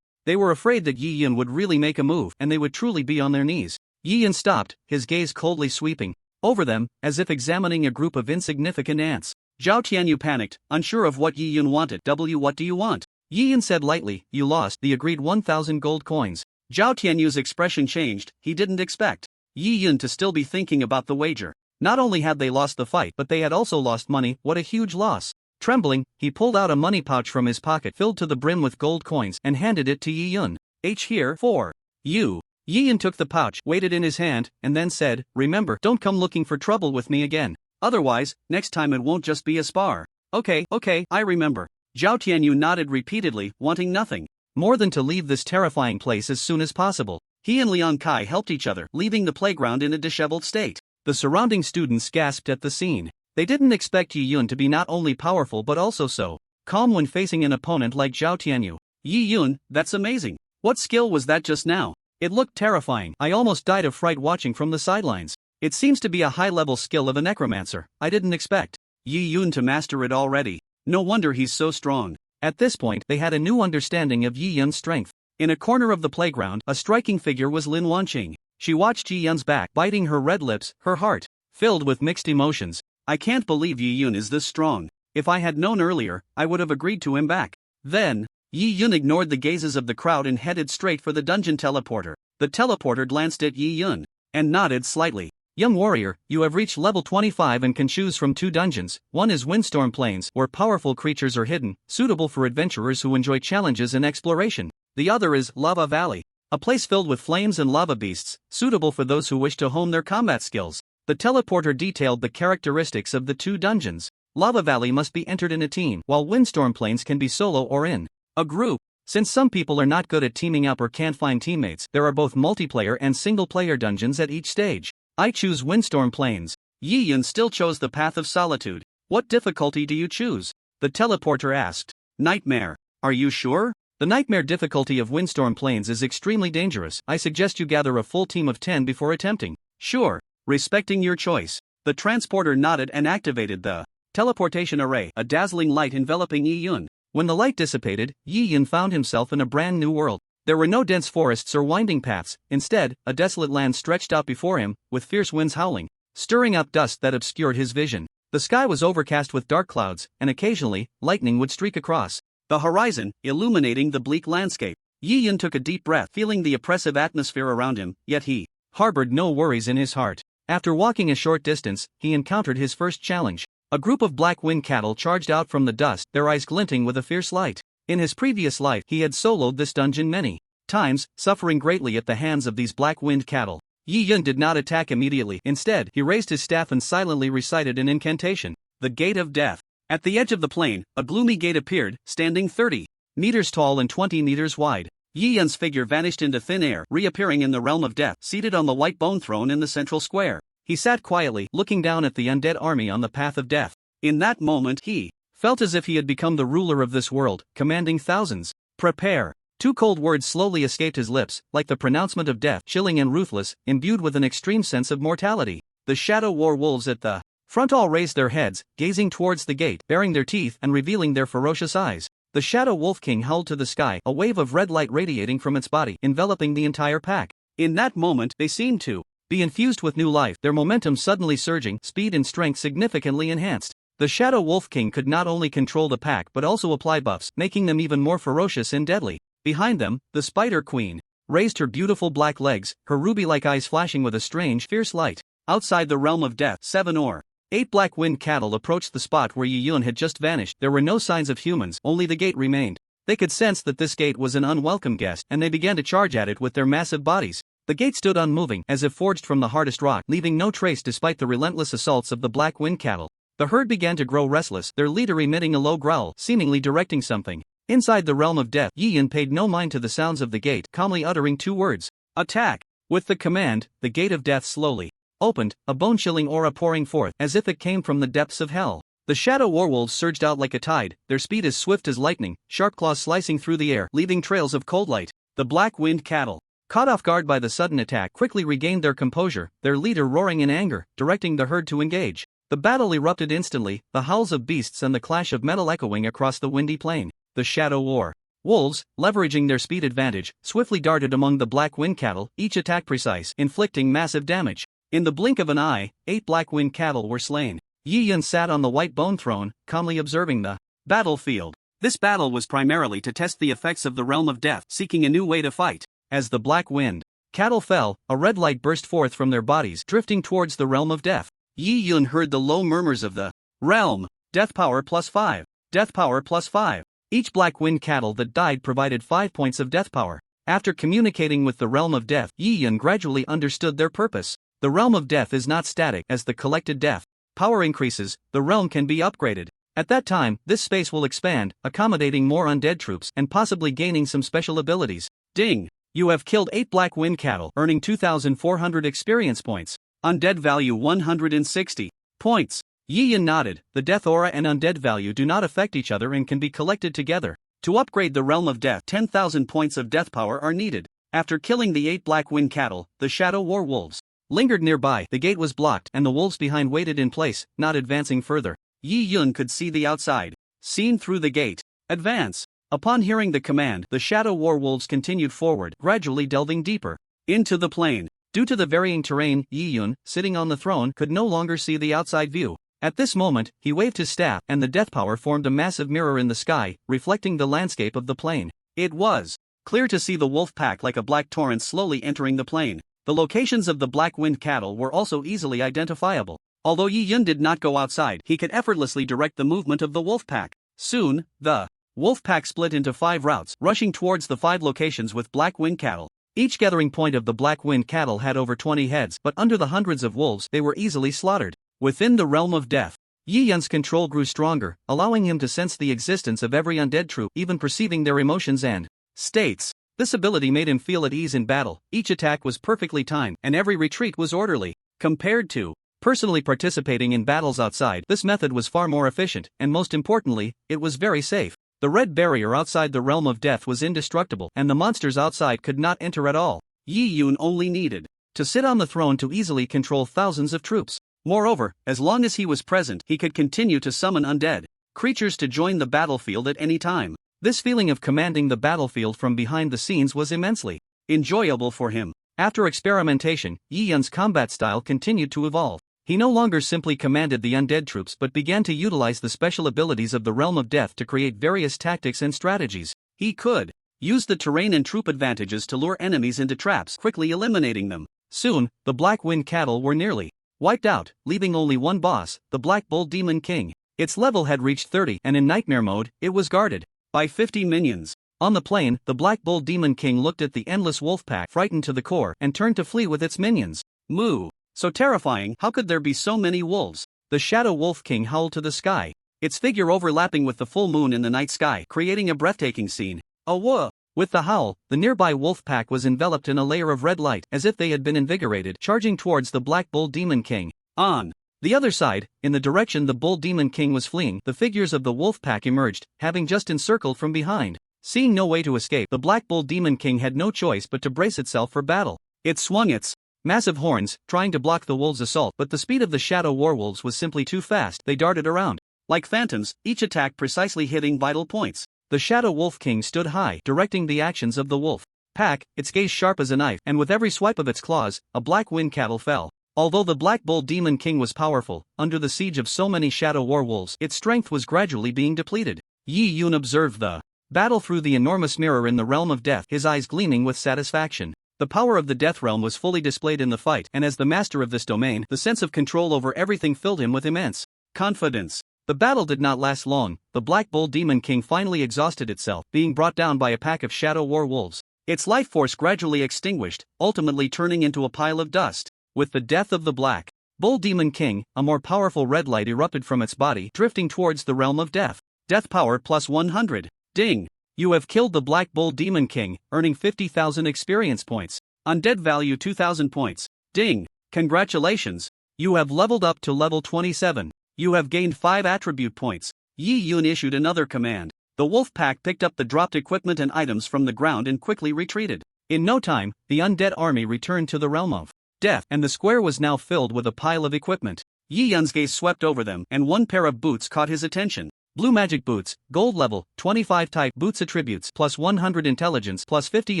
S1: They were afraid that Yi Yun would really make a move, and they would truly be on their knees. Yi Yun stopped, his gaze coldly sweeping over them, as if examining a group of insignificant ants. Zhao Tianyu panicked, unsure of what Yi Yun wanted. What do you want? Yi Yun said lightly, you lost the agreed 1,000 gold coins. Zhao Tianyu's expression changed. He didn't expect Yi Yun to still be thinking about the wager. Not only had they lost the fight, but they had also lost money. What a huge loss. Trembling, he pulled out a money pouch from his pocket filled to the brim with gold coins and handed it to Yi Yun. Here for you. Yi Yun took the pouch, weighed it in his hand, and then said, remember, don't come looking for trouble with me again. Otherwise, next time it won't just be a spar. Okay, I remember. Zhao Tianyu nodded repeatedly, wanting nothing more than to leave this terrifying place as soon as possible. He and Liang Kai helped each other, leaving the playground in a disheveled state. The surrounding students gasped at the scene. They didn't expect Yi Yun to be not only powerful but also so calm when facing an opponent like Zhao Tianyu. Yi Yun, that's amazing. What skill was that just now? It looked terrifying. I almost died of fright watching from the sidelines. It seems to be a high-level skill of a necromancer. I didn't expect Yi Yun to master it already. No wonder he's so strong. At this point, they had a new understanding of Yi Yun's strength. In a corner of the playground, a striking figure was Lin Wanqing. She watched Yi Yun's back, biting her red lips, her heart filled with mixed emotions. I can't believe Yi Yun is this strong. If I had known earlier, I would have agreed to him back. Then, Yi Yun ignored the gazes of the crowd and headed straight for the dungeon teleporter. The teleporter glanced at Yi Yun and nodded slightly. Young warrior, you have reached level 25 and can choose from 2 dungeons. One is Windstorm Plains, where powerful creatures are hidden, suitable for adventurers who enjoy challenges and exploration. The other is Lava Valley, a place filled with flames and lava beasts, suitable for those who wish to hone their combat skills. The teleporter detailed the characteristics of the 2 dungeons. Lava Valley must be entered in a team, while Windstorm Plains can be solo or in a group. Since some people are not good at teaming up or can't find teammates, there are both multiplayer and single-player dungeons at each stage. I choose Windstorm Plains. Yi Yun still chose the path of solitude. What difficulty do you choose? The teleporter asked. Nightmare. Are you sure? The nightmare difficulty of Windstorm Plains is extremely dangerous. I suggest you gather a full team of 10 before attempting. Sure. Respecting your choice. The transporter nodded and activated the teleportation array, a dazzling light enveloping Yi Yun. When the light dissipated, Yi Yun found himself in a brand new world. There were no dense forests or winding paths. Instead, a desolate land stretched out before him, with fierce winds howling, stirring up dust that obscured his vision. The sky was overcast with dark clouds, and occasionally, lightning would streak across the horizon, illuminating the bleak landscape. Yi Yun took a deep breath, feeling the oppressive atmosphere around him, yet he harbored no worries in his heart. After walking a short distance, he encountered his first challenge. A group of black wind cattle charged out from the dust, their eyes glinting with a fierce light. In his previous life, he had soloed this dungeon many times, suffering greatly at the hands of these black wind cattle. Yi Yun did not attack immediately. Instead, he raised his staff and silently recited an incantation. The Gate of Death. At the edge of the plain, a gloomy gate appeared, standing 30 meters tall and 20 meters wide. Yi Yun's figure vanished into thin air, reappearing in the realm of death, seated on the white bone throne in the central square. He sat quietly, looking down at the undead army on the path of death. In that moment, he felt as if he had become the ruler of this world, commanding thousands. Prepare. 2 cold words slowly escaped his lips, like the pronouncement of death, chilling and ruthless, imbued with an extreme sense of mortality. The shadow war wolves at the front all raised their heads, gazing towards the gate, baring their teeth and revealing their ferocious eyes. The shadow wolf king howled to the sky, a wave of red light radiating from its body, enveloping the entire pack. In that moment, they seemed to be infused with new life, their momentum suddenly surging, speed and strength significantly enhanced. The Shadow Wolf King could not only control the pack but also apply buffs, making them even more ferocious and deadly. Behind them, the Spider Queen raised her beautiful black legs, her ruby-like eyes flashing with a strange, fierce light. Outside the realm of death, 7 or 8 black-winged cattle approached the spot where Yi Yun had just vanished. There were no signs of humans, only the gate remained. They could sense that this gate was an unwelcome guest, and they began to charge at it with their massive bodies. The gate stood unmoving, as if forged from the hardest rock, leaving no trace despite the relentless assaults of the black-winged cattle. The herd began to grow restless, their leader emitting a low growl, seemingly directing something. Inside the realm of death, Yi Yun paid no mind to the sounds of the gate, calmly uttering 2 words. Attack! With the command, the gate of death slowly opened, a bone-chilling aura pouring forth, as if it came from the depths of hell. The shadow warwolves surged out like a tide, their speed as swift as lightning, sharp claws slicing through the air, leaving trails of cold light. The black-winged cattle, caught off guard by the sudden attack, quickly regained their composure, their leader roaring in anger, directing the herd to engage. The battle erupted instantly, the howls of beasts and the clash of metal echoing across the windy plain. The shadow war wolves, leveraging their speed advantage, swiftly darted among the black-winged cattle, each attack precise, inflicting massive damage. In the blink of an eye, 8 black-winged cattle were slain. Yi Yun sat on the white bone throne, calmly observing the battlefield. This battle was primarily to test the effects of the realm of death, seeking a new way to fight. As the black-winged cattle fell, a red light burst forth from their bodies, drifting towards the realm of death. Yi Yun heard the low murmurs of the realm. Death power +5. Death power +5. Each black-winged cattle that died provided 5 points of death power. After communicating with the realm of death, Yi Yun gradually understood their purpose. The realm of death is not static. As the collected death power increases, the realm can be upgraded. At that time, this space will expand, accommodating more undead troops and possibly gaining some special abilities. Ding! You have killed 8 black-winged cattle, earning 2,400 experience points. Undead value 160 points. Yi Yun nodded. The death aura and undead value do not affect each other and can be collected together. To upgrade the realm of death, 10,000 points of death power are needed. After killing the 8 black-winged cattle, the shadow war wolves lingered nearby. The gate was blocked and the wolves behind waited in place, not advancing further. Yi Yun could see the outside scene through the gate. Advance! Upon hearing the command, the shadow war wolves continued forward, gradually delving deeper into the plain. Due to the varying terrain, Yi Yun, sitting on the throne, could no longer see the outside view. At this moment, he waved his staff, and the death power formed a massive mirror in the sky, reflecting the landscape of the plain. It was clear to see the wolf pack like a black torrent slowly entering the plain. The locations of the black-winged cattle were also easily identifiable. Although Yi Yun did not go outside, he could effortlessly direct the movement of the wolf pack. Soon, the wolf pack split into 5 routes, rushing towards the 5 locations with black-winged cattle. Each gathering point of the black-winged cattle had over 20 heads, but under the hundreds of wolves, they were easily slaughtered. Within the realm of death, Yi Yun's control grew stronger, allowing him to sense the existence of every undead troop, even perceiving their emotions and states. This ability made him feel at ease in battle. Each attack was perfectly timed, and every retreat was orderly. Compared to personally participating in battles outside, this method was far more efficient, and most importantly, it was very safe. The red barrier outside the realm of death was indestructible, and the monsters outside could not enter at all. Yi Yun only needed to sit on the throne to easily control thousands of troops. Moreover, as long as he was present, he could continue to summon undead creatures to join the battlefield at any time. This feeling of commanding the battlefield from behind the scenes was immensely enjoyable for him. After experimentation, Yi Yun's combat style continued to evolve. He no longer simply commanded the undead troops but began to utilize the special abilities of the realm of death to create various tactics and strategies. He could use the terrain and troop advantages to lure enemies into traps, quickly eliminating them. Soon, the black-winged cattle were nearly wiped out, leaving only one boss, the Black Bull Demon King. Its level had reached 30, and in nightmare mode, it was guarded by 50 minions. On the plain, the Black Bull Demon King looked at the endless wolf pack, frightened to the core, and turned to flee with its minions. Moo! So terrifying, how could there be so many wolves? The Shadow Wolf King howled to the sky, its figure overlapping with the full moon in the night sky, creating a breathtaking scene. Awooh! With the howl, the nearby wolf pack was enveloped in a layer of red light, as if they had been invigorated, charging towards the Black Bull Demon King. On the other side, in the direction the Bull Demon King was fleeing, the figures of the wolf pack emerged, having just encircled from behind. Seeing no way to escape, the Black Bull Demon King had no choice but to brace itself for battle. It swung its massive horns, trying to block the wolves' assault, but the speed of the shadow warwolves was simply too fast. They darted around like phantoms, each attack precisely hitting vital points. The Shadow Wolf King stood high, directing the actions of the wolf pack, its gaze sharp as a knife, and with every swipe of its claws, a black-winged cattle fell. Although the Black Bull Demon King was powerful, under the siege of so many shadow werewolves, its strength was gradually being depleted. Yi Yun observed the battle through the enormous mirror in the realm of death, his eyes gleaming with satisfaction. The power of the death realm was fully displayed in the fight, and as the master of this domain, the sense of control over everything filled him with immense confidence. The battle did not last long. The Black Bull Demon King finally exhausted itself, being brought down by a pack of shadow werewolves. Its life force gradually extinguished, ultimately turning into a pile of dust. With the death of the Black Bull Demon King, a more powerful red light erupted from its body, drifting towards the realm of death. Death power plus 100. Ding! You have killed the Black Bull Demon King, earning 50,000 experience points. Undead value 2,000 points. Ding! Congratulations! You have leveled up to level 27. You have gained 5 attribute points. Yi Yun issued another command. The wolf pack picked up the dropped equipment and items from the ground and quickly retreated. In no time, the undead army returned to the realm of death, and the square was now filled with a pile of equipment. Yi Yun's gaze swept over them, and one pair of boots caught his attention. Blue magic boots, gold level, 25 type boots attributes plus 100 intelligence plus 50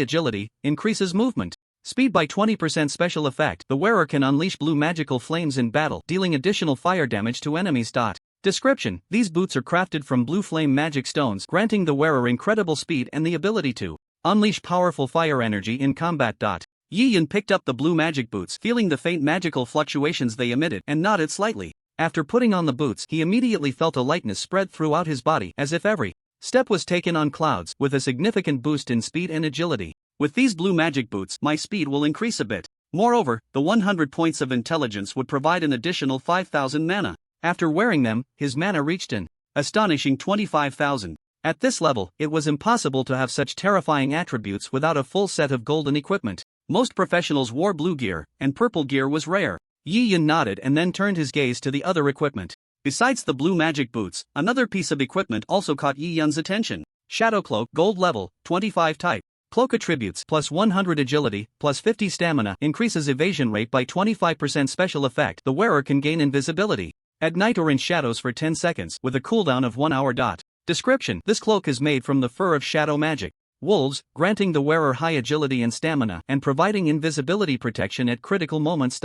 S1: agility, increases movement speed by 20% special effect. The wearer can unleash blue magical flames in battle, dealing additional fire damage to enemies. Description: these boots are crafted from blue flame magic stones, granting the wearer incredible speed and the ability to unleash powerful fire energy in combat. Yi Yun picked up the blue magic boots, feeling the faint magical fluctuations they emitted, and nodded slightly. After putting on the boots, he immediately felt a lightness spread throughout his body, as if every step was taken on clouds, with a significant boost in speed and agility. With these blue magic boots, my speed will increase a bit. Moreover, the 100 points of intelligence would provide an additional 5,000 mana. After wearing them, his mana reached an astonishing 25,000. At this level, it was impossible to have such terrifying attributes without a full set of golden equipment. Most professionals wore blue gear, and purple gear was rare. Yi Yun nodded and then turned his gaze to the other equipment. Besides the blue magic boots, another piece of equipment also caught Yi Yun's attention. Shadow Cloak, gold level, 25 type. Cloak attributes plus 100 agility, plus 50 stamina, increases evasion rate by 25% special effect. The wearer can gain invisibility at night or in shadows for 10 seconds, with a cooldown of 1 hour. Description: this cloak is made from the fur of shadow magic wolves, granting the wearer high agility and stamina, and providing invisibility protection at critical moments.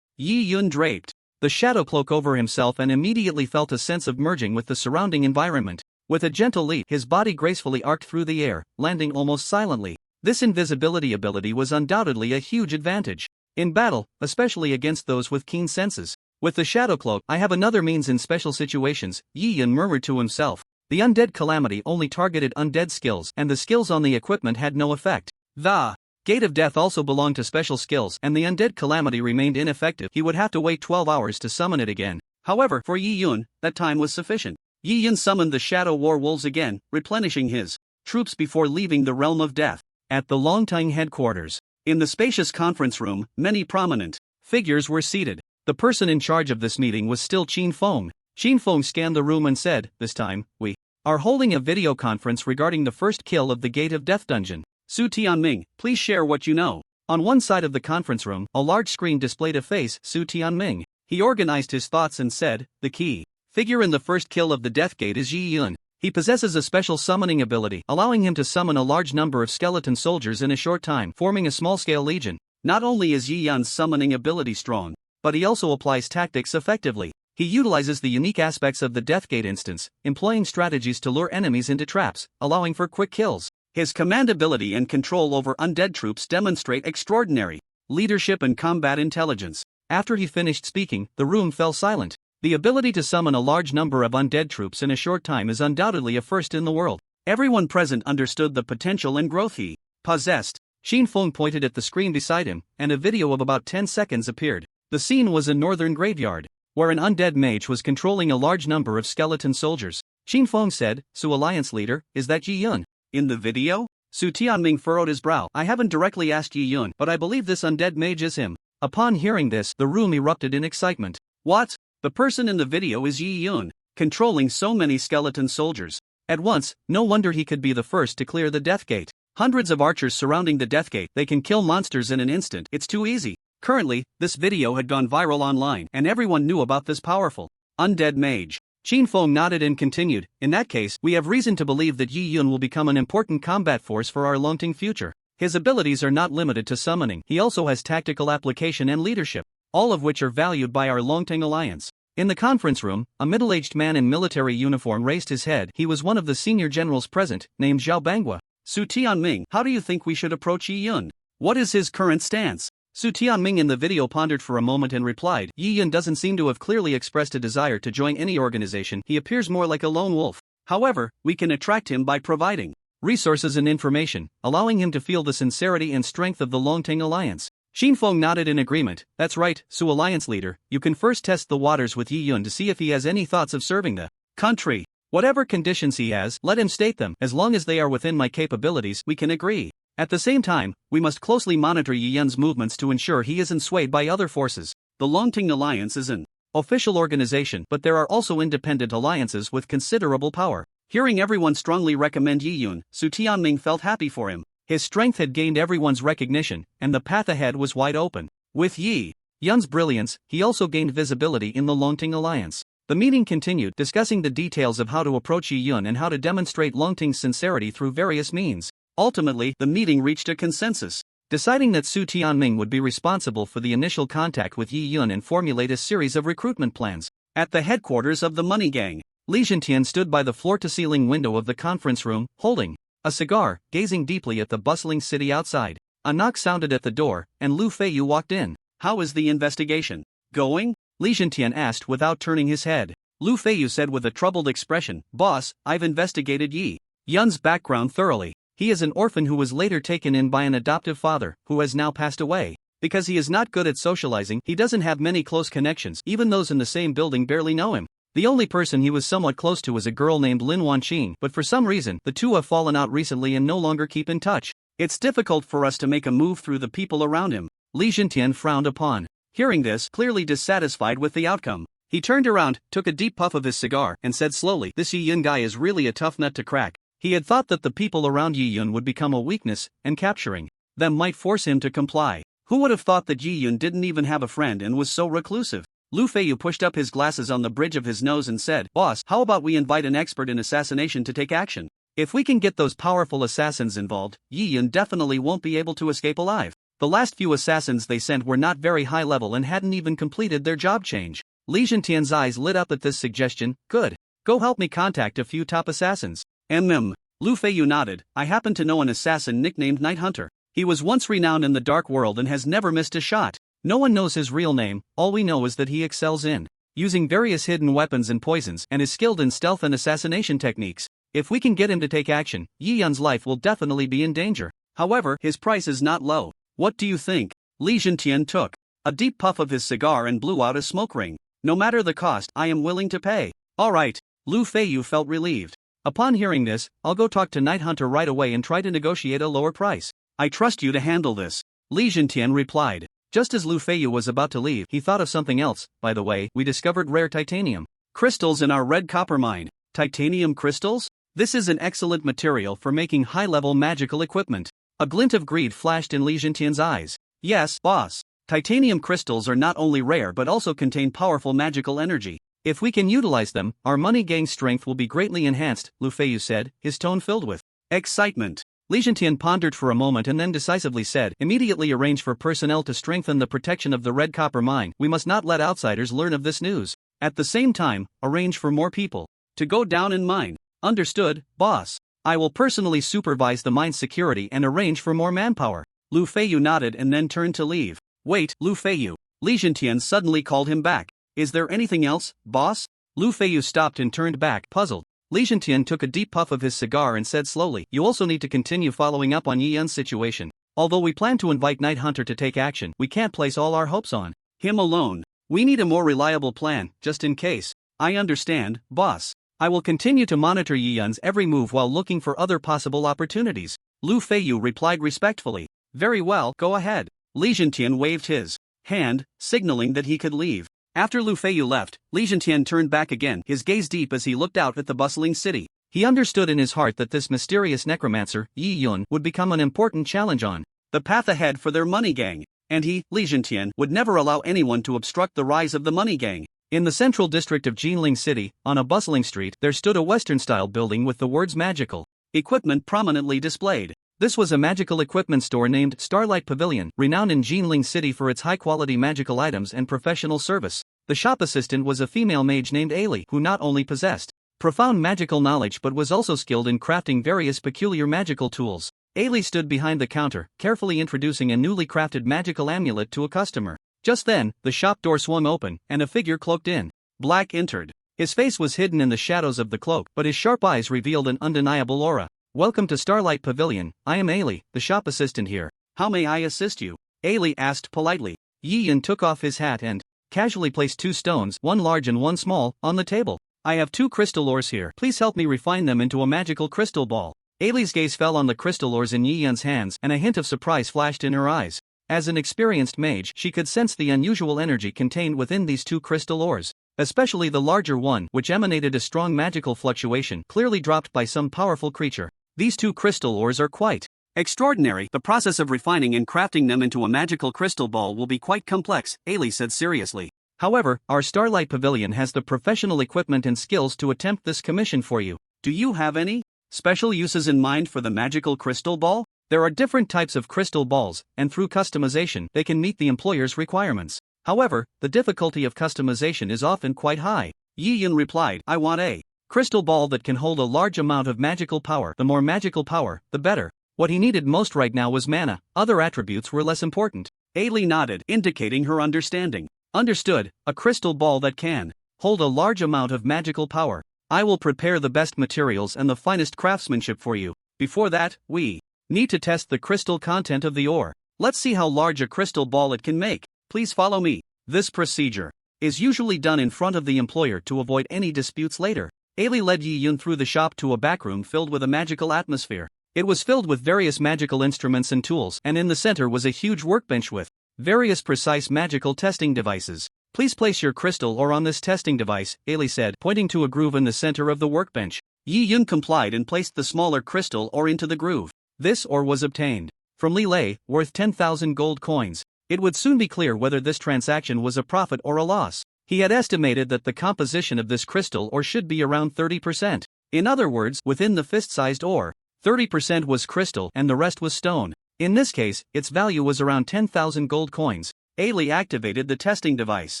S1: Yi Yun draped the shadow cloak over himself and immediately felt a sense of merging with the surrounding environment. With a gentle leap, his body gracefully arced through the air, landing almost silently. This invisibility ability was undoubtedly a huge advantage in battle, especially against those with keen senses. With the shadow cloak, I have another means in special situations, Yi Yun murmured to himself. The undead calamity only targeted undead skills, and the skills on the equipment had no effect. The Gate of Death also belonged to special skills, and the undead calamity remained ineffective. He would have to wait 12 hours to summon it again. However, for Yi Yun, that time was sufficient. Yi Yun summoned the shadow war wolves again, replenishing his troops before leaving the realm of death. At the Longtang headquarters, in the spacious conference room, many prominent figures were seated. The person in charge of this meeting was still Qin Feng. Qin Feng scanned the room and said, "This time, we are holding a video conference regarding the first kill of the Gate of Death dungeon. Su Tianming, please share what you know." On one side of the conference room, a large screen displayed a face, Su Tianming. He organized his thoughts and said, "The key figure in the first kill of the Death Gate is Yi Yun. He possesses a special summoning ability, allowing him to summon a large number of skeleton soldiers in a short time, forming a small-scale legion. Not only is Yi Yun's summoning ability strong, but he also applies tactics effectively. He utilizes the unique aspects of the Deathgate instance, employing strategies to lure enemies into traps, allowing for quick kills. His command ability and control over undead troops demonstrate extraordinary leadership and combat intelligence." After he finished speaking, the room fell silent. The ability to summon a large number of undead troops in a short time is undoubtedly a first in the world. Everyone present understood the potential and growth he possessed. Qin Feng pointed at the screen beside him, and a video of about 10 seconds appeared. The scene was a northern graveyard, where an undead mage was controlling a large number of skeleton soldiers. Qin Feng said, "Su Alliance leader, is that Yi Yun?" "In the video?" Su Tianming furrowed his brow. "I haven't directly asked Yi Yun, but I believe this undead mage is him." Upon hearing this, the room erupted in excitement. "What? The person in the video is Yi Yun, controlling so many skeleton soldiers at once? No wonder he could be the first to clear the Death Gate. Hundreds of archers surrounding the Death Gate, they can kill monsters in an instant. It's too easy." Currently, this video had gone viral online, and everyone knew about this powerful undead mage. Qin Feng nodded and continued, "In that case, we have reason to believe that Yi Yun will become an important combat force for our Longting future. His abilities are not limited to summoning, he also has tactical application and leadership. all of which are valued by our Longting Alliance. In the conference room, a middle-aged man in military uniform raised his head. He was one of the senior generals present, named Zhao Bangua. Su Tianming, how do you think we should approach Yi Yun? What is his current stance? Su Tianming in the video pondered for a moment and replied, Yi Yun doesn't seem to have clearly expressed a desire to join any organization. He appears more like a lone wolf. However, we can attract him by providing resources and information, allowing him to feel the sincerity and strength of the Longting Alliance. Xinfeng nodded in agreement. That's right, Su Alliance leader, you can first test the waters with Yi Yun to see if he has any thoughts of serving the country. Whatever conditions he has, let him state them. As long as they are within my capabilities, we can agree. At the same time, we must closely monitor Yi Yun's movements to ensure he isn't swayed by other forces. The Longting Alliance is an official organization, but there are also independent alliances with considerable power. Hearing everyone strongly recommend Yi Yun, Su Tianming felt happy for him. His strength had gained everyone's recognition, and the path ahead was wide open. With Yi Yun's brilliance, he also gained visibility in the Longting Alliance. The meeting continued, discussing the details of how to approach Yi Yun and how to demonstrate Longting's sincerity through various means. Ultimately, the meeting reached a consensus, deciding that Su Tianming would be responsible for the initial contact with Yi Yun and formulate a series of recruitment plans. At the headquarters of the Money Gang, Li Zhentian stood by the floor-to-ceiling window of the conference room, holding a cigar, gazing deeply at the bustling city outside. A knock sounded at the door, and Lu Feiyu walked in. How is the investigation going? Li Zhentian asked without turning his head. Lu Feiyu said with a troubled expression, Boss, I've investigated Yi Yun's background thoroughly. He is an orphan who was later taken in by an adoptive father, who has now passed away. Because he is not good at socializing, he doesn't have many close connections. Even those in the same building barely know him. The only person he was somewhat close to was a girl named Lin Wanqing, but for some reason, the two have fallen out recently and no longer keep in touch. It's difficult for us to make a move through the people around him. Li Zhentian frowned upon hearing this, clearly dissatisfied with the outcome. He turned around, took a deep puff of his cigar, and said slowly, This Yi Yun guy is really a tough nut to crack. He had thought that the people around Yi Yun would become a weakness, and capturing them might force him to comply. Who would have thought that Yi Yun didn't even have a friend and was so reclusive? Lu Feiyu pushed up his glasses on the bridge of his nose and said, Boss, how about we invite an expert in assassination to take action? If we can get those powerful assassins involved, Yi Yun definitely won't be able to escape alive. The last few assassins they sent were not very high level and hadn't even completed their job change. Li Zhentian's eyes lit up at this suggestion. Good. Go help me contact a few top assassins. Lu Feiyu nodded. I happen to know an assassin nicknamed Night Hunter. He was once renowned in the dark world and has never missed a shot. No one knows his real name, all we know is that he excels in using various hidden weapons and poisons and is skilled in stealth and assassination techniques. If we can get him to take action, Yi Yun's life will definitely be in danger. However, his price is not low. What do you think? Li Zhentian took a deep puff of his cigar and blew out a smoke ring. No matter the cost, I am willing to pay. All right. Lu Feiyu felt relieved. Upon hearing this, I'll go talk to Night Hunter right away and try to negotiate a lower price. I trust you to handle this. Li Zhentian replied. Just as Lu Feiyu was about to leave, he thought of something else. By the way, we discovered rare titanium crystals in our red copper mine. Titanium crystals? This is an excellent material for making high-level magical equipment. A glint of greed flashed in Li Zhentian's eyes. Yes, boss. Titanium crystals are not only rare but also contain powerful magical energy. If we can utilize them, our money gang's strength will be greatly enhanced, Lu Feiyu said, his tone filled with excitement. Li Zhentian pondered for a moment and then decisively said, Immediately arrange for personnel to strengthen the protection of the red copper mine. We must not let outsiders learn of this news. At the same time, arrange for more people to go down in mine. Understood, boss. I will personally supervise the mine's security and arrange for more manpower. Lu Feiyu nodded and then turned to leave. Wait, Lu Feiyu. Li Zhentian suddenly called him back. Is there anything else, boss? Lu Feiyu stopped and turned back, puzzled. Li Zhentian took a deep puff of his cigar and said slowly, You also need to continue following up on Yi Yun's situation. Although we plan to invite Night Hunter to take action, we can't place all our hopes on him alone. We need a more reliable plan, just in case. I understand, boss. I will continue to monitor Yi Yun's every move while looking for other possible opportunities. Lu Feiyu replied respectfully. Very well, go ahead. Li Zhentian waved his hand, signaling that he could leave. After Lu Feiyu left, Li Zhentian turned back again, his gaze deep as he looked out at the bustling city. He understood in his heart that this mysterious necromancer, Yi Yun, would become an important challenge on the path ahead for their money gang. And he, Li Zhentian, would never allow anyone to obstruct the rise of the money gang. In the central district of Jinling City, on a bustling street, there stood a Western-style building with the words magical equipment prominently displayed. This was a magical equipment store named Starlight Pavilion, renowned in Jinling City for its high-quality magical items and professional service. The shop assistant was a female mage named Ailey, who not only possessed profound magical knowledge but was also skilled in crafting various peculiar magical tools. Ailey stood behind the counter, carefully introducing a newly crafted magical amulet to a customer. Just then, the shop door swung open, and a figure cloaked in black entered. His face was hidden in the shadows of the cloak, but his sharp eyes revealed an undeniable aura. "Welcome to Starlight Pavilion, I am Ailey, the shop assistant here. How may I assist you?" Ailey asked politely. Yi Yun took off his hat and casually placed 2 stones, one large and one small, on the table. "I have 2 crystal ores here, please help me refine them into a magical crystal ball." Ailey's gaze fell on the crystal ores in Yi Yun's hands, and a hint of surprise flashed in her eyes. As an experienced mage, she could sense the unusual energy contained within these 2 crystal ores, especially the larger one, which emanated a strong magical fluctuation, clearly dropped by some powerful creature. These 2 crystal ores are quite extraordinary. The process of refining and crafting them into a magical crystal ball will be quite complex, Ailey said seriously. "However, our Starlight Pavilion has the professional equipment and skills to attempt this commission for you. Do you have any special uses in mind for the magical crystal ball?" There are different types of crystal balls, and through customization, they can meet the employer's requirements. However, the difficulty of customization is often quite high. Yi Yun replied, "I want a crystal ball that can hold a large amount of magical power. The more magical power, the better." What he needed most right now was mana, other attributes were less important. Ailey nodded, indicating her understanding. "Understood, a crystal ball that can hold a large amount of magical power. I will prepare the best materials and the finest craftsmanship for you. Before that, we need to test the crystal content of the ore. Let's see how large a crystal ball it can make. Please follow me." This procedure is usually done in front of the employer to avoid any disputes later. Ailey led Yi Yun through the shop to a backroom filled with a magical atmosphere. It was filled with various magical instruments and tools, and in the center was a huge workbench with various precise magical testing devices. "Please place your crystal ore on this testing device," Ailey said, pointing to a groove in the center of the workbench. Yi Yun complied and placed the smaller crystal ore into the groove. This ore was obtained from Li Lei, worth 10,000 gold coins. It would soon be clear whether this transaction was a profit or a loss. He had estimated that the composition of this crystal ore should be around 30%. In other words, within the fist-sized ore, 30% was crystal and the rest was stone. In this case, its value was around 10,000 gold coins. Ailey activated the testing device.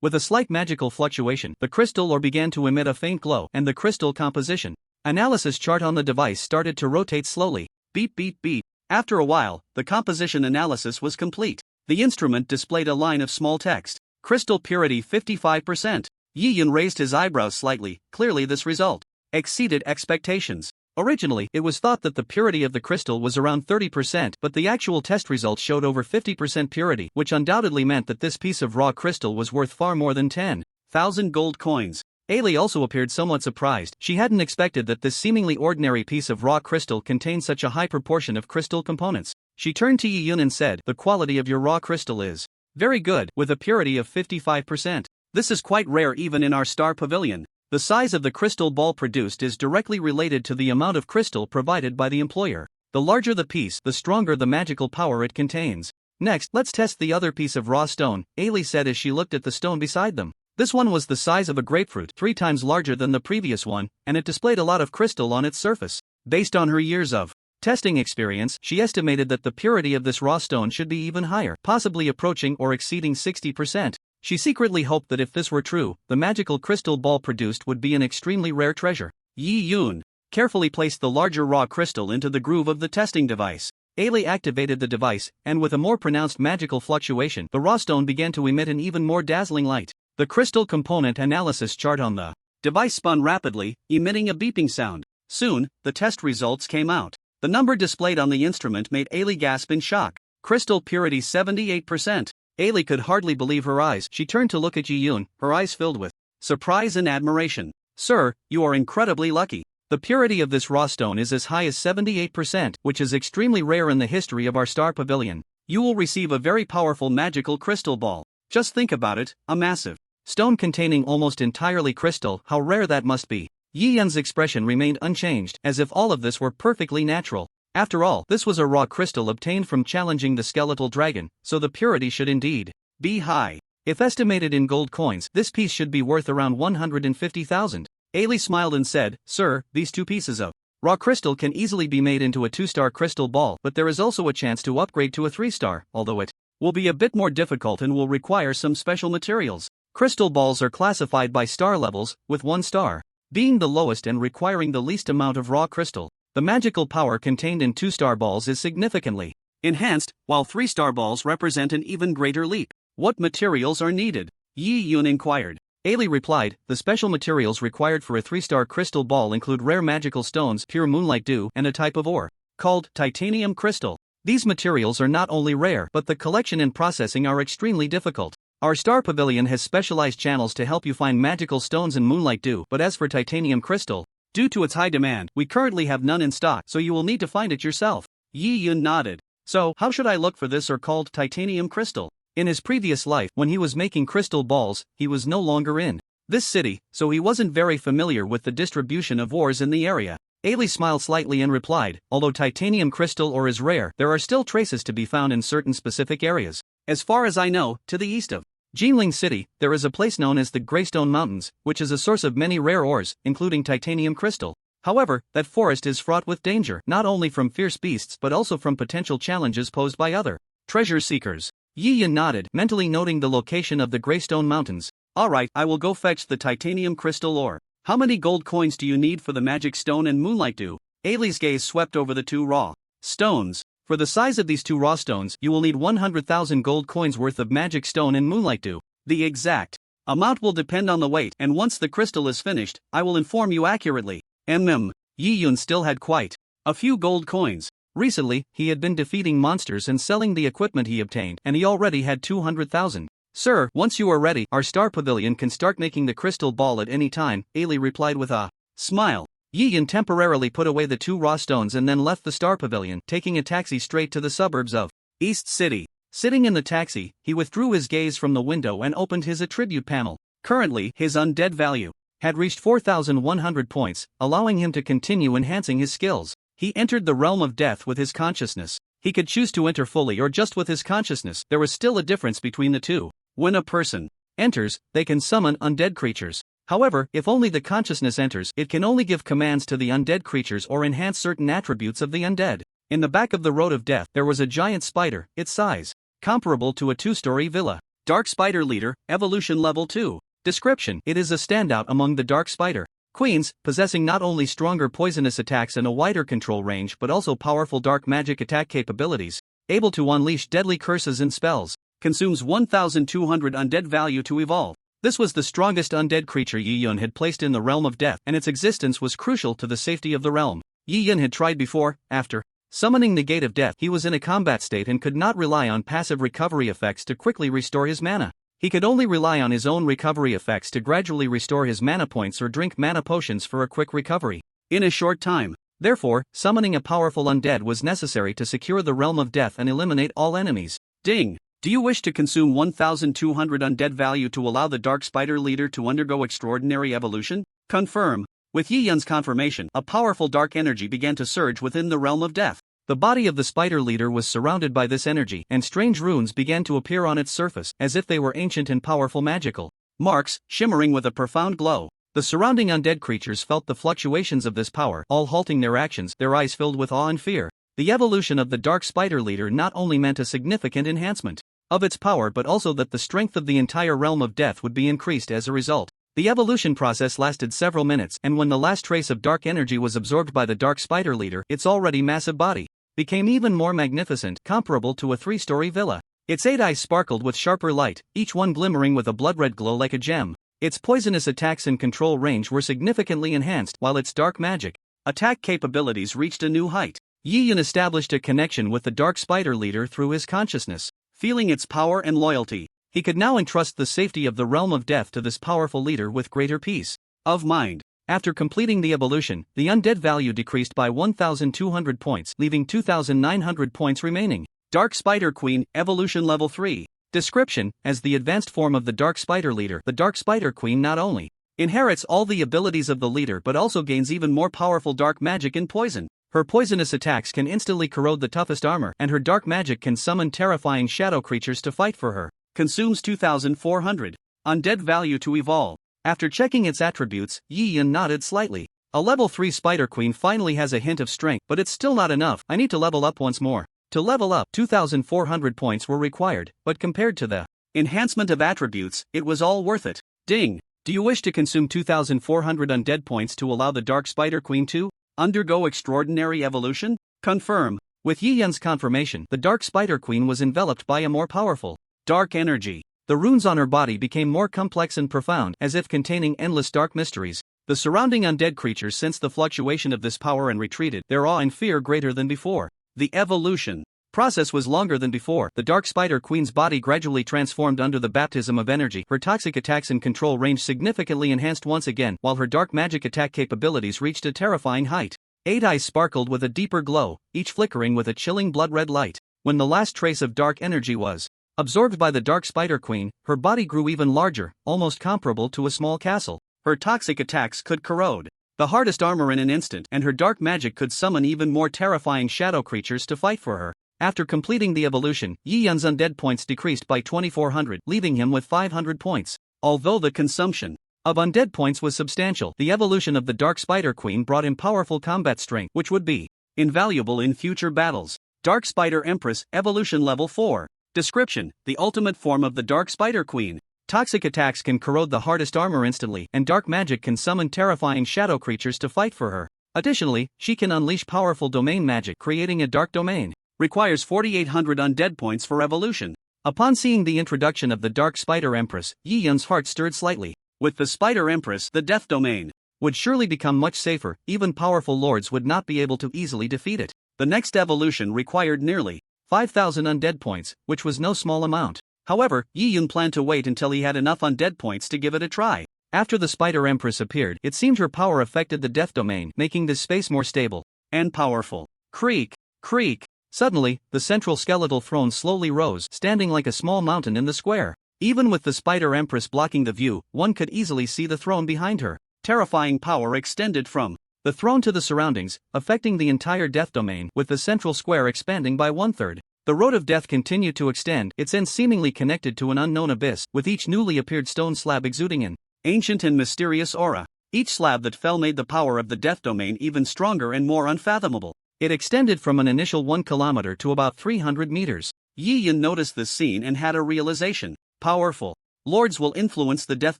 S1: With a slight magical fluctuation, the crystal ore began to emit a faint glow, and the crystal composition analysis chart on the device started to rotate slowly. Beep beep beep. After a while, the composition analysis was complete. The instrument displayed a line of small text. Crystal purity 55%. Yi Yun raised his eyebrows slightly. Clearly this result exceeded expectations. Originally, it was thought that the purity of the crystal was around 30%, but the actual test results showed over 50% purity, which undoubtedly meant that this piece of raw crystal was worth far more than 10,000 gold coins. Ailey also appeared somewhat surprised. She hadn't expected that this seemingly ordinary piece of raw crystal contained such a high proportion of crystal components. She turned to Yi Yun and said, "The quality of your raw crystal is very good, with a purity of 55%. This is quite rare even in our star pavilion." The size of the crystal ball produced is directly related to the amount of crystal provided by the employer. The larger the piece, the stronger the magical power it contains. "Next, let's test the other piece of raw stone," Ailey said as she looked at the stone beside them. This one was the size of a grapefruit, 3 times larger than the previous one, and it displayed a lot of crystal on its surface. Based on her years of testing experience, she estimated that the purity of this raw stone should be even higher, possibly approaching or exceeding 60%. She secretly hoped that if this were true, the magical crystal ball produced would be an extremely rare treasure. Yi Yun carefully placed the larger raw crystal into the groove of the testing device. Ailey activated the device, and with a more pronounced magical fluctuation, the raw stone began to emit an even more dazzling light. The crystal component analysis chart on the device spun rapidly, emitting a beeping sound. Soon, the test results came out. The number displayed on the instrument made Ailey gasp in shock. Crystal purity 78%. Ailey could hardly believe her eyes. She turned to look at Yi Yun, her eyes filled with surprise and admiration. "Sir, you are incredibly lucky. The purity of this raw stone is as high as 78%, which is extremely rare in the history of our star pavilion. You will receive a very powerful magical crystal ball. Just think about it, a massive stone containing almost entirely crystal, how rare that must be." Yi Yun's expression remained unchanged, as if all of this were perfectly natural. After all, this was a raw crystal obtained from challenging the skeletal dragon, so the purity should indeed be high. If estimated in gold coins, this piece should be worth around 150,000. Ailey smiled and said, "Sir, these 2 pieces of Raw crystal can easily be made into a 2-star crystal ball, but there is also a chance to upgrade to a 3-star, although it will be a bit more difficult and will require some special materials. Crystal balls are classified by star levels, with 1 star being the lowest and requiring the least amount of raw crystal. The magical power contained in 2-star balls is significantly enhanced, while 3-star balls represent an even greater leap. What materials are needed? Yi Yun inquired. Ailey replied, the special materials required for a 3-star crystal ball include rare magical stones, pure moonlight dew, and a type of ore called titanium crystal. These materials are not only rare, but the collection and processing are extremely difficult. Our Star Pavilion has specialized channels to help you find magical stones and moonlight dew, but as for titanium crystal, due to its high demand, we currently have none in stock, so you will need to find it yourself. Yi Yun nodded. So, how should I look for this or called titanium crystal? In his previous life, when he was making crystal balls, he was no longer in this city, so he wasn't very familiar with the distribution of ores in the area. Ailey smiled slightly and replied, although titanium crystal ore is rare, there are still traces to be found in certain specific areas. As far as I know, to the east of Jinling City, there is a place known as the Greystone Mountains, which is a source of many rare ores, including titanium crystal. However, that forest is fraught with danger, not only from fierce beasts but also from potential challenges posed by other treasure seekers. Yi Yun nodded, mentally noting the location of the Greystone Mountains. Alright, I will go fetch the titanium crystal ore. How many gold coins do you need for the magic stone and moonlight dew? Ailey's gaze swept over the 2 raw stones. For the size of these 2 raw stones, you will need 100,000 gold coins worth of magic stone and moonlight dew. The exact amount will depend on the weight, and once the crystal is finished, I will inform you accurately. Yi Yun still had quite a few gold coins. Recently, he had been defeating monsters and selling the equipment he obtained, and he already had 200,000. Sir, once you are ready, our Star Pavilion can start making the crystal ball at any time, Ailey replied with a smile. Yi Yun temporarily put away the 2 raw stones and then left the Star Pavilion, taking a taxi straight to the suburbs of East City. Sitting in the taxi, he withdrew his gaze from the window and opened his attribute panel. Currently, his undead value had reached 4,100 points, allowing him to continue enhancing his skills. He entered the realm of death with his consciousness. He could choose to enter fully or just with his consciousness. There was still a difference between the two. When a person enters, they can summon undead creatures. However, if only the consciousness enters, it can only give commands to the undead creatures or enhance certain attributes of the undead. In the back of the Road of Death, there was a giant spider, its size comparable to a 2-story villa. Dark Spider Leader, Evolution Level 2. Description: it is a standout among the Dark Spider Queens, possessing not only stronger poisonous attacks and a wider control range but also powerful dark magic attack capabilities, able to unleash deadly curses and spells. Consumes 1,200 undead value to evolve. This was the strongest undead creature Yi Yun had placed in the realm of death, and its existence was crucial to the safety of the realm. Yi Yun had tried before. After summoning the Gate of Death, he was in a combat state and could not rely on passive recovery effects to quickly restore his mana. He could only rely on his own recovery effects to gradually restore his mana points or drink mana potions for a quick recovery in a short time. Therefore, summoning a powerful undead was necessary to secure the realm of death and eliminate all enemies. Ding! Do you wish to consume 1,200 undead value to allow the Dark Spider Leader to undergo extraordinary evolution? Confirm. With Yi Yun's confirmation, a powerful dark energy began to surge within the realm of death. The body of the Spider Leader was surrounded by this energy, and strange runes began to appear on its surface, as if they were ancient and powerful magical marks, shimmering with a profound glow. The surrounding undead creatures felt the fluctuations of this power, all halting their actions, their eyes filled with awe and fear. The evolution of the Dark Spider Leader not only meant a significant enhancement of its power but also that the strength of the entire realm of death would be increased as a result. The evolution process lasted several minutes, and when the last trace of dark energy was absorbed by the Dark Spider Leader, its already massive body became even more magnificent, comparable to a 3-story villa. Its 8 eyes sparkled with sharper light, each one glimmering with a blood-red glow like a gem. Its poisonous attacks and control range were significantly enhanced, while its dark magic attack capabilities reached a new height. Yi Yun established a connection with the Dark Spider Leader through his consciousness. Feeling its power and loyalty, he could now entrust the safety of the realm of death to this powerful leader with greater peace of mind. After completing the evolution, the undead value decreased by 1,200 points, leaving 2,900 points remaining. Dark Spider Queen, Evolution Level 3. Description: as the advanced form of the Dark Spider Leader, the Dark Spider Queen not only inherits all the abilities of the leader but also gains even more powerful dark magic and poison. Her poisonous attacks can instantly corrode the toughest armor, and her dark magic can summon terrifying shadow creatures to fight for her. Consumes 2,400 undead value to evolve. After checking its attributes, Yi Yun nodded slightly. A level 3 Spider Queen finally has a hint of strength, but it's still not enough. I need to level up once more. To level up, 2,400 points were required, but compared to the enhancement of attributes, it was all worth it. Ding! Do you wish to consume 2,400 undead points to allow the Dark Spider Queen to undergo extraordinary evolution? Confirm. With Yi Yun's confirmation, the Dark Spider Queen was enveloped by a more powerful dark energy. The runes on her body became more complex and profound, as if containing endless dark mysteries. The surrounding undead creatures sensed the fluctuation of this power and retreated, their awe and fear greater than before. The evolution process was longer than before. The Dark Spider Queen's body gradually transformed under the baptism of energy. Her toxic attacks and control range significantly enhanced once again, while her dark magic attack capabilities reached a terrifying height. 8 eyes sparkled with a deeper glow, each flickering with a chilling blood-red light. When the last trace of dark energy was absorbed by the Dark Spider Queen, her body grew even larger, almost comparable to a small castle. Her toxic attacks could corrode the hardest armor in an instant, and her dark magic could summon even more terrifying shadow creatures to fight for her. After completing the evolution, Yi Yun's undead points decreased by 2,400, leaving him with 500 points. Although the consumption of undead points was substantial, the evolution of the Dark Spider Queen brought him powerful combat strength, which would be invaluable in future battles. Dark Spider Empress, Evolution Level 4. Description: the ultimate form of the Dark Spider Queen. Toxic attacks can corrode the hardest armor instantly, and dark magic can summon terrifying shadow creatures to fight for her. Additionally, she can unleash powerful domain magic, creating a dark domain. Requires 4,800 undead points for evolution. Upon seeing the introduction of the Dark Spider Empress, Yi Yun's heart stirred slightly. With the Spider Empress, the death domain would surely become much safer. Even powerful lords would not be able to easily defeat it. The next evolution required nearly 5,000 undead points, which was no small amount. However, Yi Yun planned to wait until he had enough undead points to give it a try. After the Spider Empress appeared, it seemed her power affected the death domain, making this space more stable and powerful. Creak, creak. Suddenly, the central skeletal throne slowly rose, standing like a small mountain in the square. Even with the Spider Empress blocking the view, one could easily see the throne behind her. Terrifying power extended from the throne to the surroundings, affecting the entire death domain, with the central square expanding by 1/3. The road of death continued to extend, its end seemingly connected to an unknown abyss, with each newly appeared stone slab exuding an ancient and mysterious aura. Each slab that fell made the power of the death domain even stronger and more unfathomable. It extended from an initial 1 kilometer to about 300 meters. Yi Yun noticed this scene and had a realization. Powerful lords will influence the death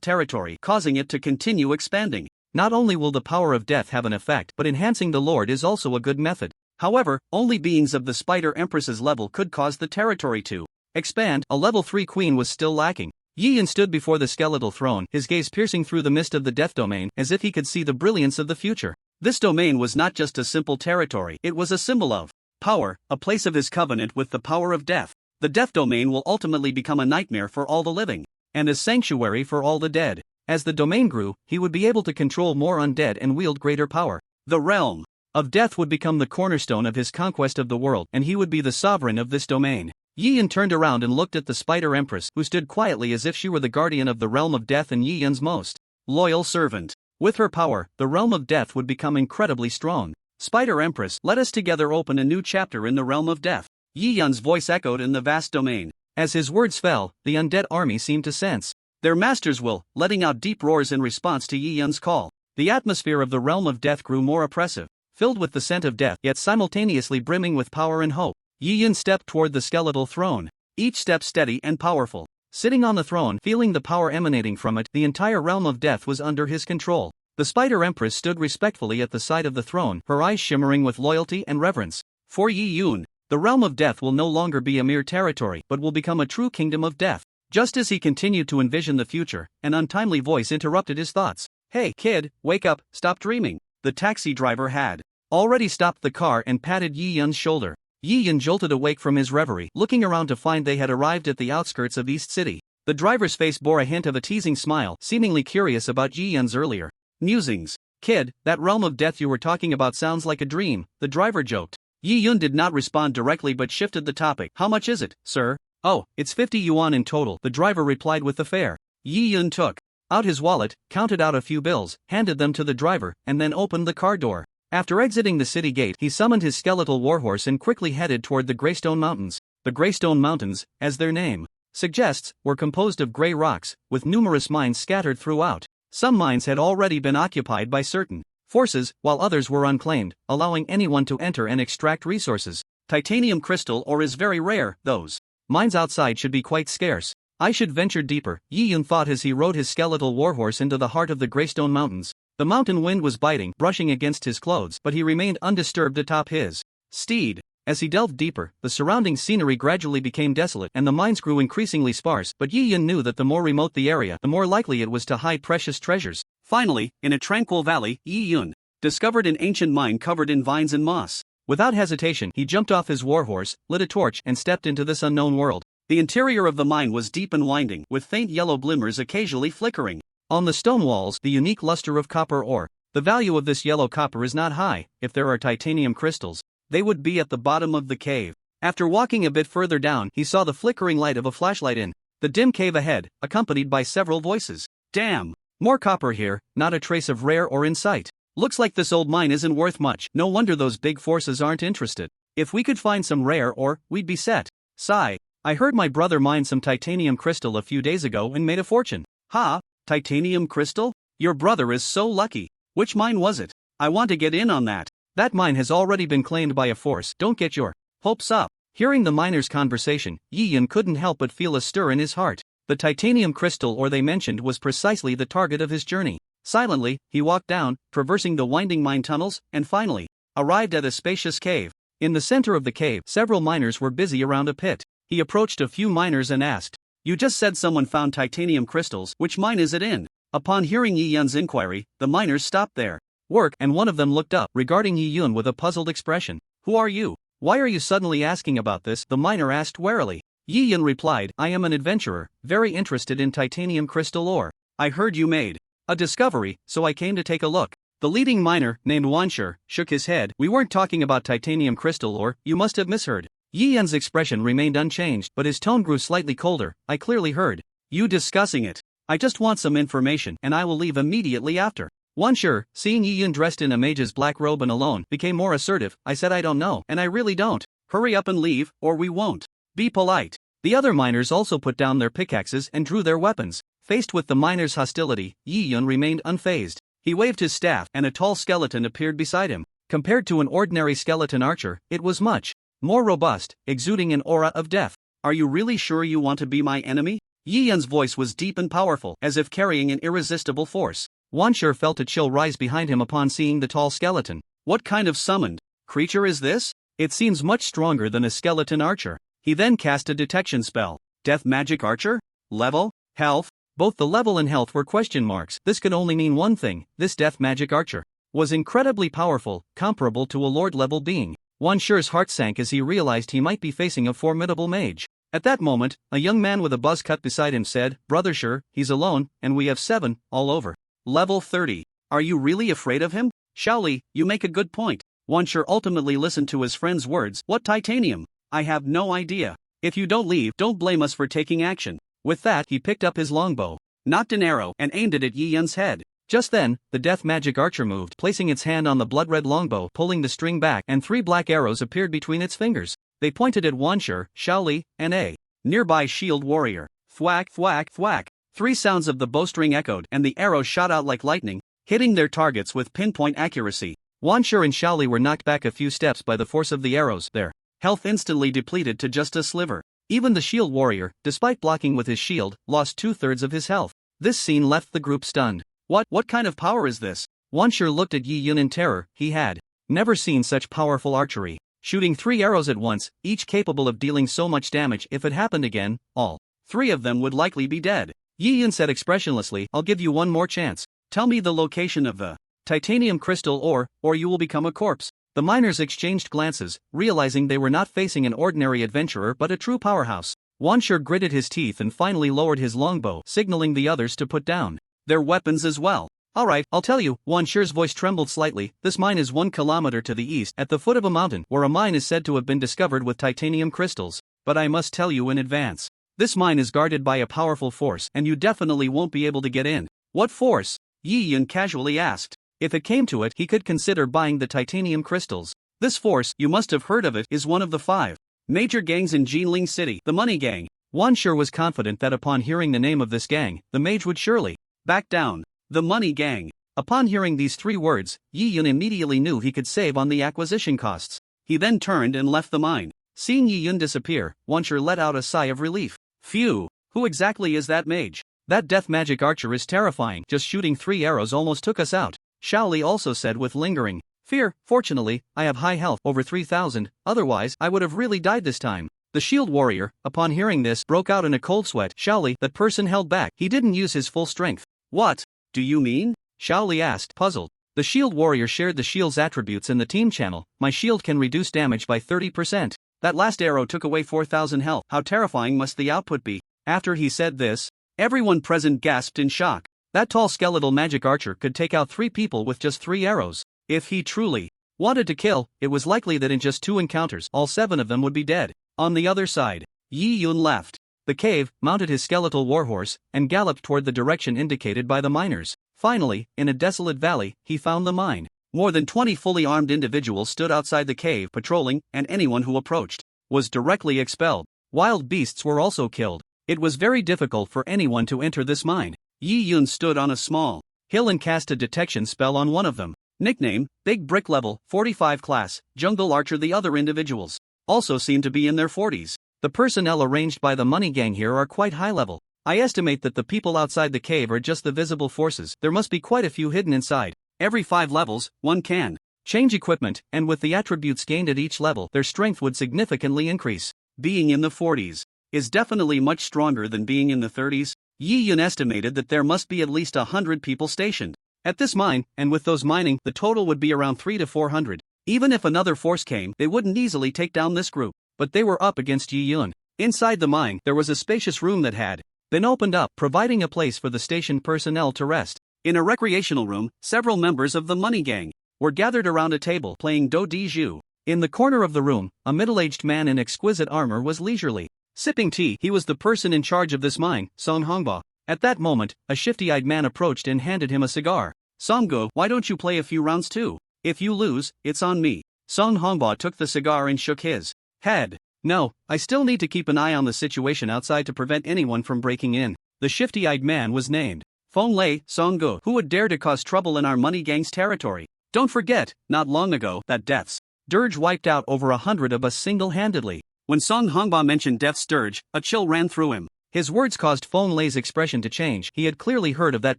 S1: territory, causing it to continue expanding. Not only will the power of death have an effect, but enhancing the lord is also a good method. However, only beings of the Spider Empress's level could cause the territory to expand. A level 3 queen was still lacking. Yi Yun stood before the skeletal throne, his gaze piercing through the mist of the death domain, as if he could see the brilliance of the future. This domain was not just a simple territory, it was a symbol of power, a place of his covenant with the power of death. The death domain will ultimately become a nightmare for all the living, and a sanctuary for all the dead. As the domain grew, he would be able to control more undead and wield greater power. The realm of death would become the cornerstone of his conquest of the world, and he would be the sovereign of this domain. Yi Yun turned around and looked at the Spider Empress, who stood quietly as if she were the guardian of the realm of death and Yi Yun's most loyal servant. With her power, the realm of death would become incredibly strong. Spider Empress, let us together open a new chapter in the realm of death. Yi Yun's voice echoed in the vast domain. As his words fell, the undead army seemed to sense their master's will, letting out deep roars in response to Yi Yun's call. The atmosphere of the realm of death grew more oppressive, filled with the scent of death, yet simultaneously brimming with power and hope. Yi Yun stepped toward the skeletal throne, each step steady and powerful. Sitting on the throne, feeling the power emanating from it, the entire realm of death was under his control. The Spider Empress stood respectfully at the side of the throne, her eyes shimmering with loyalty and reverence. For Yi Yun, the realm of death will no longer be a mere territory, but will become a true kingdom of death. Just as he continued to envision the future, an untimely voice interrupted his thoughts. Hey, kid, wake up, stop dreaming. The taxi driver had already stopped the car and patted Yi Yun's shoulder. Yi Yun jolted awake from his reverie, looking around to find they had arrived at the outskirts of East City. The driver's face bore a hint of a teasing smile, seemingly curious about Yi Yun's earlier musings. Kid, that realm of death you were talking about sounds like a dream, the driver joked. Yi Yun did not respond directly but shifted the topic. How much is it, sir? Oh, it's 50 yuan in total, the driver replied with the fare. Yi Yun took out his wallet, counted out a few bills, handed them to the driver, and then opened the car door. After exiting the city gate, he summoned his skeletal warhorse and quickly headed toward the Greystone Mountains. The Greystone Mountains, as their name suggests, were composed of gray rocks, with numerous mines scattered throughout. Some mines had already been occupied by certain forces, while others were unclaimed, allowing anyone to enter and extract resources. Titanium crystal ore is very rare, those mines outside should be quite scarce. I should venture deeper, Yi Yun thought as he rode his skeletal warhorse into the heart of the Greystone Mountains. The mountain wind was biting, brushing against his clothes, but he remained undisturbed atop his steed. As he delved deeper, the surrounding scenery gradually became desolate and the mines grew increasingly sparse, but Yi Yun knew that the more remote the area, the more likely it was to hide precious treasures. Finally, in a tranquil valley, Yi Yun discovered an ancient mine covered in vines and moss. Without hesitation, he jumped off his warhorse, lit a torch, and stepped into this unknown world. The interior of the mine was deep and winding, with faint yellow glimmers occasionally flickering. On the stone walls, the unique luster of copper ore. The value of this yellow copper is not high. If there are titanium crystals, they would be at the bottom of the cave. After walking a bit further down, he saw the flickering light of a flashlight in the dim cave ahead, accompanied by several voices. Damn! More copper here, not a trace of rare ore in sight. Looks like this old mine isn't worth much. No wonder those big forces aren't interested. If we could find some rare ore, we'd be set. Sigh. I heard my brother mined some titanium crystal a few days ago and made a fortune. Ha! Titanium crystal? Your brother is so lucky. Which mine was it? I want to get in on that. That mine has already been claimed by a force. Don't get your hopes up. Hearing the miners' conversation, Yi Yun couldn't help but feel a stir in his heart. The titanium crystal ore they mentioned was precisely the target of his journey. Silently, he walked down, traversing the winding mine tunnels, and finally arrived at a spacious cave. In the center of the cave, several miners were busy around a pit. He approached a few miners and asked, "You just said someone found titanium crystals. Which mine is it in?" Upon hearing Yi Yun's inquiry, the miners stopped their work and one of them looked up, regarding Yi Yun with a puzzled expression. "Who are you? Why are you suddenly asking about this?" the miner asked warily. Yi Yun replied, "I am an adventurer, very interested in titanium crystal ore. I heard you made a discovery, so I came to take a look." The leading miner, named Wanshur, shook his head. "We weren't talking about titanium crystal ore, you must have misheard." Yi Yun's expression remained unchanged, but his tone grew slightly colder. "I clearly heard you discussing it. I just want some information and I will leave immediately after." Wanshur, seeing Yi Yun dressed in a mage's black robe and alone, became more assertive. "I said I don't know, and I really don't. Hurry up and leave, or we won't. Be polite." The other miners also put down their pickaxes and drew their weapons. Faced with the miners' hostility, Yi Yun remained unfazed. He waved his staff and a tall skeleton appeared beside him. Compared to an ordinary skeleton archer, it was much more robust, exuding an aura of death. "Are you really sure you want to be my enemy?" Yi Yun's voice was deep and powerful, as if carrying an irresistible force. Wanshur felt a chill rise behind him upon seeing the tall skeleton. "What kind of summoned creature is this? It seems much stronger than a skeleton archer." He then cast a detection spell. "Death magic archer? Level? Health?" Both the level and health were question marks. This could only mean one thing: this death magic archer was incredibly powerful, comparable to a lord-level being. Wanshur's heart sank as he realized he might be facing a formidable mage. At that moment, a young man with a buzz cut beside him said, "Brother Shur, he's alone, and we have 7, all over. Level 30. Are you really afraid of him?" "Shaoli, you make a good point." Wanshur ultimately listened to his friend's words. "What titanium? I have no idea. If you don't leave, don't blame us for taking action." With that, he picked up his longbow, knocked an arrow, and aimed it at Yi Yun's head. Just then, the death magic archer moved, placing its hand on the blood-red longbow, pulling the string back, and 3 black arrows appeared between its fingers. They pointed at Wanshur, Shaoli, and a nearby shield warrior. Thwack, thwack, thwack. 3 sounds of the bowstring echoed, and the arrows shot out like lightning, hitting their targets with pinpoint accuracy. Wanshur and Shaoli were knocked back a few steps by the force of the arrows, their health instantly depleted to just a sliver. Even the shield warrior, despite blocking with his shield, lost 2/3 of his health. This scene left the group stunned. What kind of power is this?" Wanshur looked at Yi Yun in terror. He had never seen such powerful archery. Shooting 3 arrows at once, each capable of dealing so much damage. If it happened again, all 3 of them would likely be dead. Yi Yun said expressionlessly, "I'll give you one more chance. Tell me the location of the titanium crystal ore, or you will become a corpse." The miners exchanged glances, realizing they were not facing an ordinary adventurer but a true powerhouse. Wanshur gritted his teeth and finally lowered his longbow, signaling the others to put down their weapons as well. "Alright, I'll tell you." Wanshur's voice trembled slightly. "This mine is 1 kilometer to the east, at the foot of a mountain, where a mine is said to have been discovered with titanium crystals. But I must tell you in advance, this mine is guarded by a powerful force, and you definitely won't be able to get in." "What force?" Yi Yun casually asked. If it came to it, he could consider buying the titanium crystals. "This force, you must have heard of it, is one of the 5 major gangs in Jinling City, the Money Gang." Wanshur was confident that upon hearing the name of this gang, the mage would surely back down. The Money Gang. Upon hearing these 3 words, Yi Yun immediately knew he could save on the acquisition costs. He then turned and left the mine. Seeing Yi Yun disappear, Woncher let out a sigh of relief. Phew, who exactly is that mage? That death magic archer is terrifying. Just shooting 3 arrows almost took us out. Xiaoli also said with lingering fear. Fortunately, I have high health, over 3,000, otherwise I would have really died this time. The shield warrior, upon hearing this, broke out in a cold sweat. Xiaoli, that person held back. He didn't use his full strength. What do you mean? Xiaoli asked, puzzled. The shield warrior shared the shield's attributes in the team channel. My shield can reduce damage by 30%. That last arrow took away 4,000 health. How terrifying must the output be? After he said this, everyone present gasped in shock. That tall skeletal magic archer could take out 3 people with just 3 arrows. If he truly wanted to kill, it was likely that in just 2 encounters, all 7 of them would be dead. On the other side, Yi Yun left the cave, mounted his skeletal warhorse, and galloped toward the direction indicated by the miners. Finally, in a desolate valley, he found the mine. More than 20 fully armed individuals stood outside the cave patrolling, and anyone who approached was directly expelled. Wild beasts were also killed. It was very difficult for anyone to enter this mine. Yi Yun stood on a small hill and cast a detection spell on one of them. Nickname, Big Brick Level, 45 class, Jungle Archer. The other individuals also seem to be in their 40s. The personnel arranged by the money gang here are quite high level. I estimate that the people outside the cave are just the visible forces. There must be quite a few hidden inside. Every 5 levels, one can change equipment, and with the attributes gained at each level, their strength would significantly increase. Being in the 40s is definitely much stronger than being in the 30s. Yi Yun estimated that there must be at least 100 people stationed at this mine, and with those mining, the total would be around 300 to 400. Even if another force came, they wouldn't easily take down this group. But they were up against Yi Yun. Inside the mine, there was a spacious room that had been opened up, providing a place for the station personnel to rest. In a recreational room, several members of the money gang were gathered around a table playing do di ju. In the corner of the room, a middle-aged man in exquisite armor was leisurely sipping tea. He was the person in charge of this mine, Song Hongba. At that moment, a shifty-eyed man approached and handed him a cigar. Songgo, why don't you play a few rounds too? If you lose, it's on me. Song Hongba took the cigar and shook his head. No, I still need to keep an eye on the situation outside to prevent anyone from breaking in. The shifty-eyed man was named Feng Lei Songgo, who would dare to cause trouble in our money gang's territory. Don't forget, not long ago, that death's dirge wiped out over 100 of us single-handedly. When Song Hongba mentioned death's dirge, a chill ran through him. His words caused Feng Lei's expression to change. He had clearly heard of that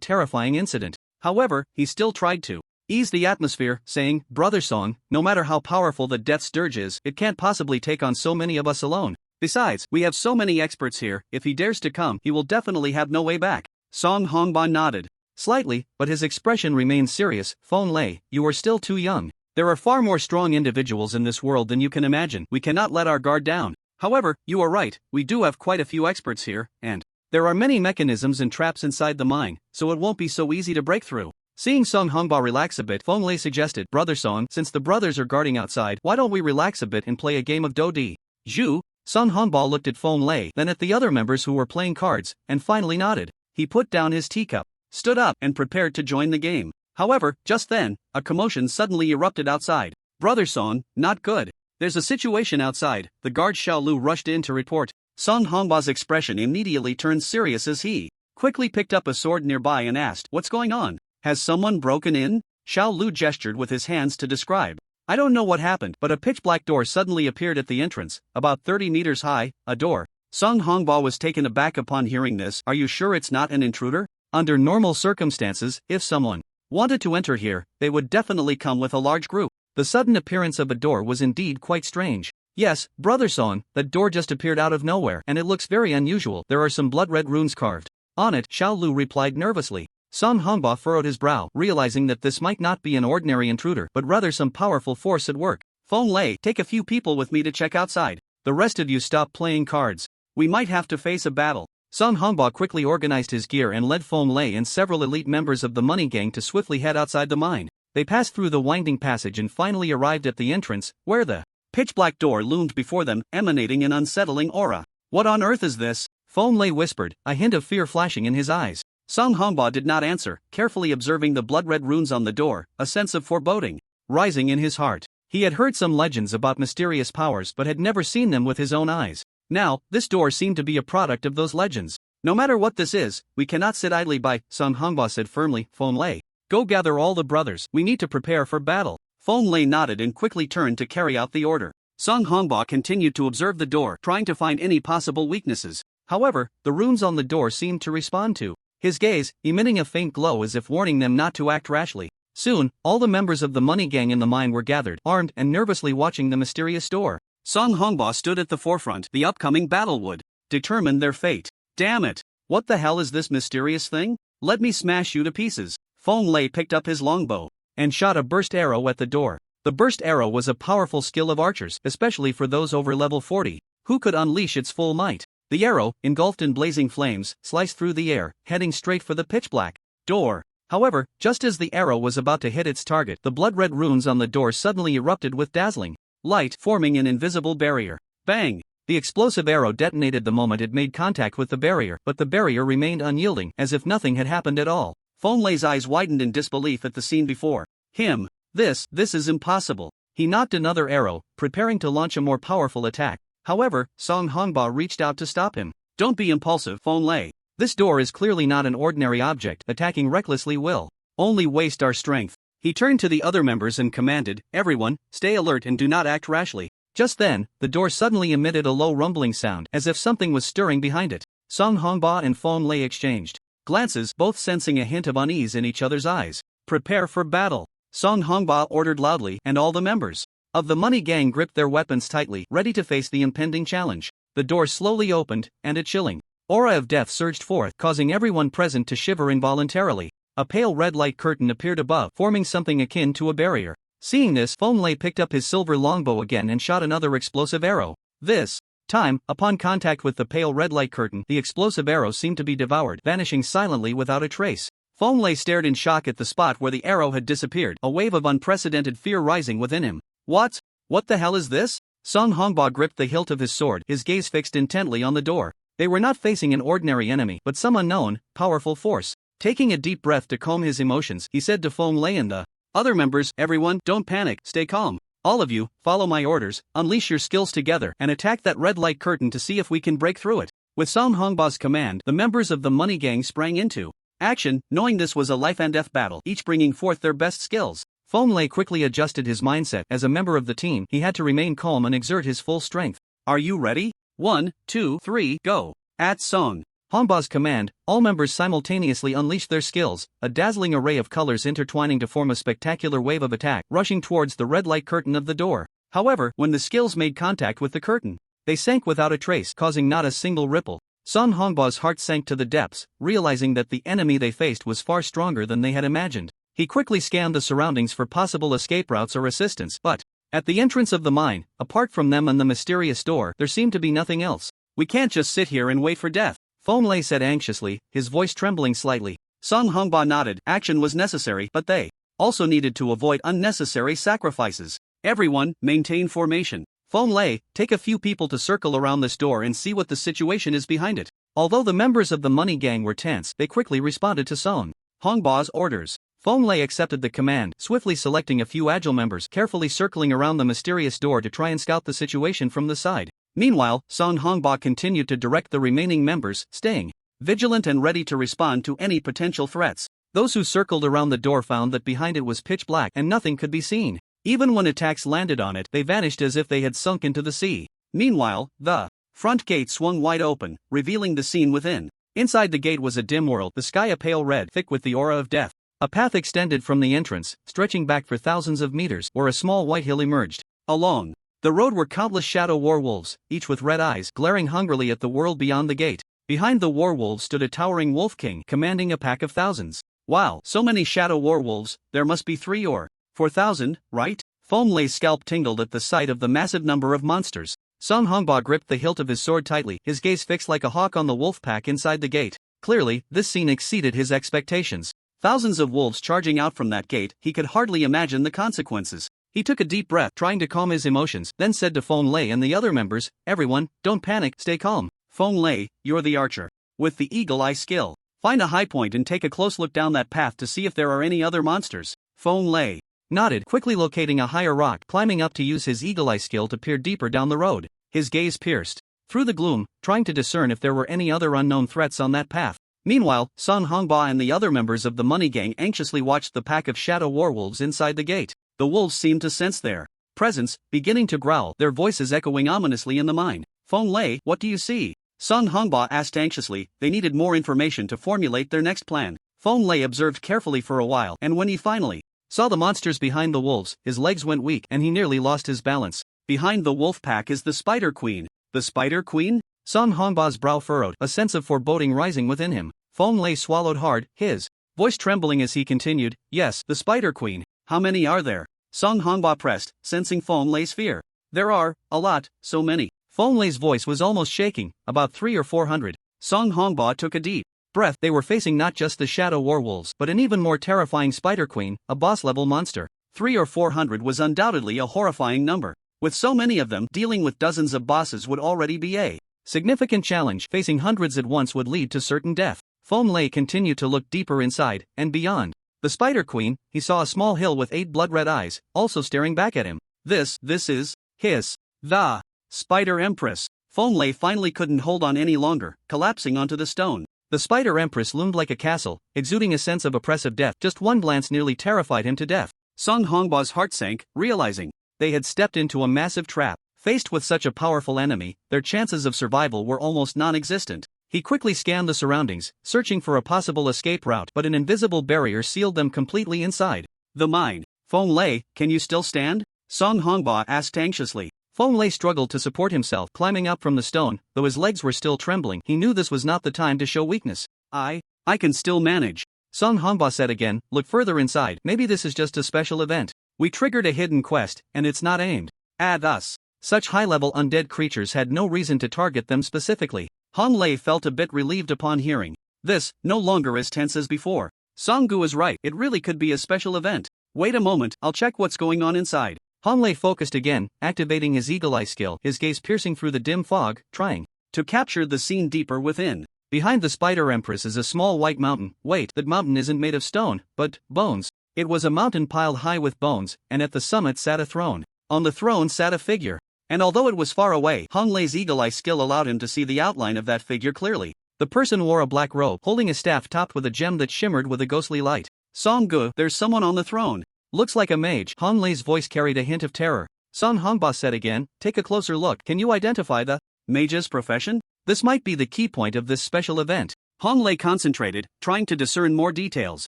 S1: terrifying incident. However, he still tried to ease the atmosphere, saying, Brother Song, no matter how powerful the death's dirge is, it can't possibly take on so many of us alone. Besides, we have so many experts here. If he dares to come, he will definitely have no way back. Song Hongba nodded slightly, but his expression remained serious. Feng Lei, you are still too young. There are far more strong individuals in this world than you can imagine. We cannot let our guard down. However, you are right, we do have quite a few experts here, and there are many mechanisms and traps inside the mine, so it won't be so easy to break through. Seeing Song Hongba relax a bit, Feng Lei suggested, Brother Song, since the brothers are guarding outside, why don't we relax a bit and play a game of do di ju? Song Hongba looked at Feng Lei, then at the other members who were playing cards, and finally nodded. He put down his teacup, stood up, and prepared to join the game. However, just then, a commotion suddenly erupted outside. Brother Song, not good. There's a situation outside. The guard Xiao Lu rushed in to report. Song Hongba's expression immediately turned serious as he quickly picked up a sword nearby and asked, What's going on? Has someone broken in? Xiao Lu gestured with his hands to describe. I don't know what happened, but a pitch-black door suddenly appeared at the entrance, about 30 meters high, a door. Song Hongba was taken aback upon hearing this. Are you sure it's not an intruder? Under normal circumstances, if someone wanted to enter here, they would definitely come with a large group. The sudden appearance of a door was indeed quite strange. Yes, Brother Song, that door just appeared out of nowhere, and it looks very unusual. There are some blood-red runes carved on it, Xiao Lu replied nervously. Song Hongba furrowed his brow, realizing that this might not be an ordinary intruder, but rather some powerful force at work. Feng Lei, take a few people with me to check outside. The rest of you stop playing cards. We might have to face a battle. Song Hongba quickly organized his gear and led Feng Lei and several elite members of the money gang to swiftly head outside the mine. They passed through the winding passage and finally arrived at the entrance, where the pitch-black door loomed before them, emanating an unsettling aura. What on earth is this? Feng Lei whispered, a hint of fear flashing in his eyes. Song Hongba did not answer, carefully observing the blood-red runes on the door, a sense of foreboding rising in his heart. He had heard some legends about mysterious powers but had never seen them with his own eyes. Now, this door seemed to be a product of those legends. No matter what this is, we cannot sit idly by, Song Hongba said firmly. Feng Lei, Go gather all the brothers, we need to prepare for battle. Feng Lei nodded and quickly turned to carry out the order. Song Hongba continued to observe the door, trying to find any possible weaknesses. However, the runes on the door seemed to respond to his gaze, emitting a faint glow as if warning them not to act rashly. Soon, all the members of the money gang in the mine were gathered, armed and nervously watching the mysterious door. Song Hongba stood at the forefront. The upcoming battle would determine their fate. Damn it! What the hell is this mysterious thing? Let me smash you to pieces. Feng Lei picked up his longbow and shot a burst arrow at the door. The burst arrow was a powerful skill of archers, especially for those over level 40, who could unleash its full might. The arrow, engulfed in blazing flames, sliced through the air, heading straight for the pitch-black door. However, just as the arrow was about to hit its target, the blood-red runes on the door suddenly erupted with dazzling light, forming an invisible barrier. Bang! The explosive arrow detonated the moment it made contact with the barrier, but the barrier remained unyielding, as if nothing had happened at all. Feng Lei's eyes widened in disbelief at the scene before him. This is impossible. He nocked another arrow, preparing to launch a more powerful attack. However, Song Hongba reached out to stop him. Don't be impulsive, Feng Lei. This door is clearly not an ordinary object. Attacking recklessly will only waste our strength. He turned to the other members and commanded, everyone, stay alert and do not act rashly. Just then, the door suddenly emitted a low rumbling sound, as if something was stirring behind it. Song Hongba and Feng Lei exchanged glances, both sensing a hint of unease in each other's eyes. Prepare for battle, Song Hongba ordered loudly, and all the members of the money gang gripped their weapons tightly, ready to face the impending challenge. The door slowly opened, and a chilling aura of death surged forth, causing everyone present to shiver involuntarily. A pale red light curtain appeared above, forming something akin to a barrier. Seeing this, Feng Lei picked up his silver longbow again and shot another explosive arrow. This time, upon contact with the pale red light curtain, the explosive arrow seemed to be devoured, vanishing silently without a trace. Feng Lei stared in shock at the spot where the arrow had disappeared, a wave of unprecedented fear rising within him. What the hell is this? Song Hongba gripped the hilt of his sword, his gaze fixed intently on the door. They were not facing an ordinary enemy, but some unknown, powerful force. Taking a deep breath to calm his emotions, he said to Feng Lei and the other members, everyone, don't panic, stay calm. All of you, follow my orders, unleash your skills together, and attack that red light curtain to see if we can break through it. With Song Hongba's command, the members of the money gang sprang into action, knowing this was a life and death battle, each bringing forth their best skills. Feng Lei quickly adjusted his mindset. As a member of the team, he had to remain calm and exert his full strength. Are you ready? 1, 2, 3, go. At Song Hongba's command, all members simultaneously unleashed their skills, a dazzling array of colors intertwining to form a spectacular wave of attack, rushing towards the red light curtain of the door. However, when the skills made contact with the curtain, they sank without a trace, causing not a single ripple. Song Hongba's heart sank to the depths, realizing that the enemy they faced was far stronger than they had imagined. He quickly scanned the surroundings for possible escape routes or assistance, but at the entrance of the mine, apart from them and the mysterious door, there seemed to be nothing else. We can't just sit here and wait for death, Feng Lei said anxiously, his voice trembling slightly. Song Hongba nodded. Action was necessary, but they also needed to avoid unnecessary sacrifices. Everyone, maintain formation. Feng Lei, take a few people to circle around this door and see what the situation is behind it. Although the members of the money gang were tense, they quickly responded to Song Hongba's orders. Feng Lei accepted the command, swiftly selecting a few agile members, carefully circling around the mysterious door to try and scout the situation from the side. Meanwhile, Song Hongba continued to direct the remaining members, staying vigilant and ready to respond to any potential threats. Those who circled around the door found that behind it was pitch black and nothing could be seen. Even when attacks landed on it, they vanished as if they had sunk into the sea. Meanwhile, the front gate swung wide open, revealing the scene within. Inside the gate was a dim world, the sky a pale red, thick with the aura of death. A path extended from the entrance, stretching back for thousands of meters, where a small white hill emerged. Along the road were countless shadow warwolves, each with red eyes, glaring hungrily at the world beyond the gate. Behind the warwolves stood a towering wolf king, commanding a pack of thousands. Wow, so many shadow warwolves, there must be 3 or 4,000, right? Feng Lei's scalp tingled at the sight of the massive number of monsters. Song Hongba gripped the hilt of his sword tightly, his gaze fixed like a hawk on the wolf pack inside the gate. Clearly, this scene exceeded his expectations. Thousands of wolves charging out from that gate, he could hardly imagine the consequences. He took a deep breath, trying to calm his emotions, then said to Feng Lei and the other members, everyone, don't panic, stay calm. Feng Lei, you're the archer with the eagle eye skill. Find a high point and take a close look down that path to see if there are any other monsters. Feng Lei nodded, quickly locating a higher rock, climbing up to use his eagle eye skill to peer deeper down the road. His gaze pierced through the gloom, trying to discern if there were any other unknown threats on that path. Meanwhile, Sun Hongba and the other members of the money gang anxiously watched the pack of shadow werewolves inside the gate. The wolves seemed to sense their presence, beginning to growl, their voices echoing ominously in the mine. Feng Lei, what do you see? Sun Hongba asked anxiously. They needed more information to formulate their next plan. Feng Lei observed carefully for a while, and when he finally saw the monsters behind the wolves, his legs went weak and he nearly lost his balance. Behind the wolf pack is the Spider Queen. The Spider Queen? Sun Hongba's brow furrowed, a sense of foreboding rising within him. Feng Lei swallowed hard, his voice trembling as he continued, yes, the Spider Queen. How many are there? Sun Hongba pressed, sensing Feng Lei's fear. There are, a lot, so many. Feng Lei's voice was almost shaking, about 300 or 400. Sun Hongba took a deep breath. They were facing not just the shadow werewolves, but an even more terrifying Spider Queen, a boss-level monster. 300 or 400 was undoubtedly a horrifying number. With so many of them, dealing with dozens of bosses would already be a significant challenge. Facing hundreds at once would lead to certain death. Feng Lei continued to look deeper inside, and beyond the Spider Queen, he saw a small hill with 8 blood-red eyes, also staring back at him. This is the Spider Empress. Feng Lei finally couldn't hold on any longer, collapsing onto the stone. The Spider Empress loomed like a castle, exuding a sense of oppressive death. Just one glance nearly terrified him to death. Sun Hongba's heart sank, realizing they had stepped into a massive trap. Faced with such a powerful enemy, their chances of survival were almost non-existent. He quickly scanned the surroundings, searching for a possible escape route, but an invisible barrier sealed them completely inside the mine. Feng Lei, can you still stand? Sun Hongba asked anxiously. Feng Lei struggled to support himself, climbing up from the stone. Though his legs were still trembling, he knew this was not the time to show weakness. I can still manage. Sun Hongba said again, look further inside. Maybe this is just a special event. We triggered a hidden quest, and it's not aimed at us. Such high-level undead creatures had no reason to target them specifically. Feng Lei felt a bit relieved upon hearing this, no longer as tense as before. Songgu is right, it really could be a special event. Wait a moment, I'll check what's going on inside. Feng Lei focused again, activating his eagle eye skill, his gaze piercing through the dim fog, trying to capture the scene deeper within. Behind the Spider Empress is a small white mountain. Wait, that mountain isn't made of stone, but bones. It was a mountain piled high with bones, and at the summit sat a throne. On the throne sat a figure. And although it was far away, Feng Lei's eagle eye skill allowed him to see the outline of that figure clearly. The person wore a black robe, holding a staff topped with a gem that shimmered with a ghostly light. Songgu, there's someone on the throne. Looks like a mage. Feng Lei's voice carried a hint of terror. Sun Hongba said again, take a closer look. Can you identify the mage's profession? This might be the key point of this special event. Feng Lei concentrated, trying to discern more details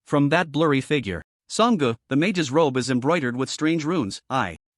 S1: from that blurry figure. Songgu, the mage's robe is embroidered with strange runes.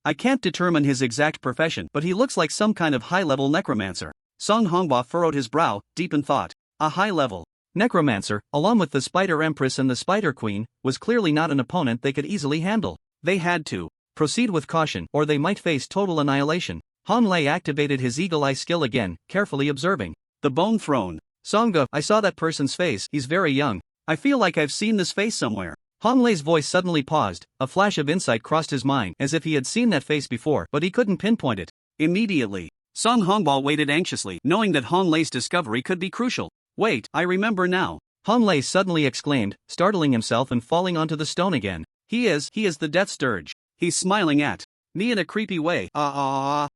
S1: I can't determine his exact profession, but he looks like some kind of high-level necromancer. Sun Hongba furrowed his brow, deep in thought. A high-level necromancer, along with the Spider Empress and the Spider Queen, was clearly not an opponent they could easily handle. They had to proceed with caution, or they might face total annihilation. Feng Lei activated his eagle eye skill again, carefully observing the bone throne. Songgu, I saw that person's face. He's very young. I feel like I've seen this face somewhere. Feng Lei's voice suddenly paused. A flash of insight crossed his mind, as if he had seen that face before, but he couldn't pinpoint it. Immediately, Sun Hongba waited anxiously, knowing that Feng Lei's discovery could be crucial. Wait, I remember now. Feng Lei suddenly exclaimed, startling himself and falling onto the stone again. He is the Death Scourge. He's smiling at me in a creepy way. Sun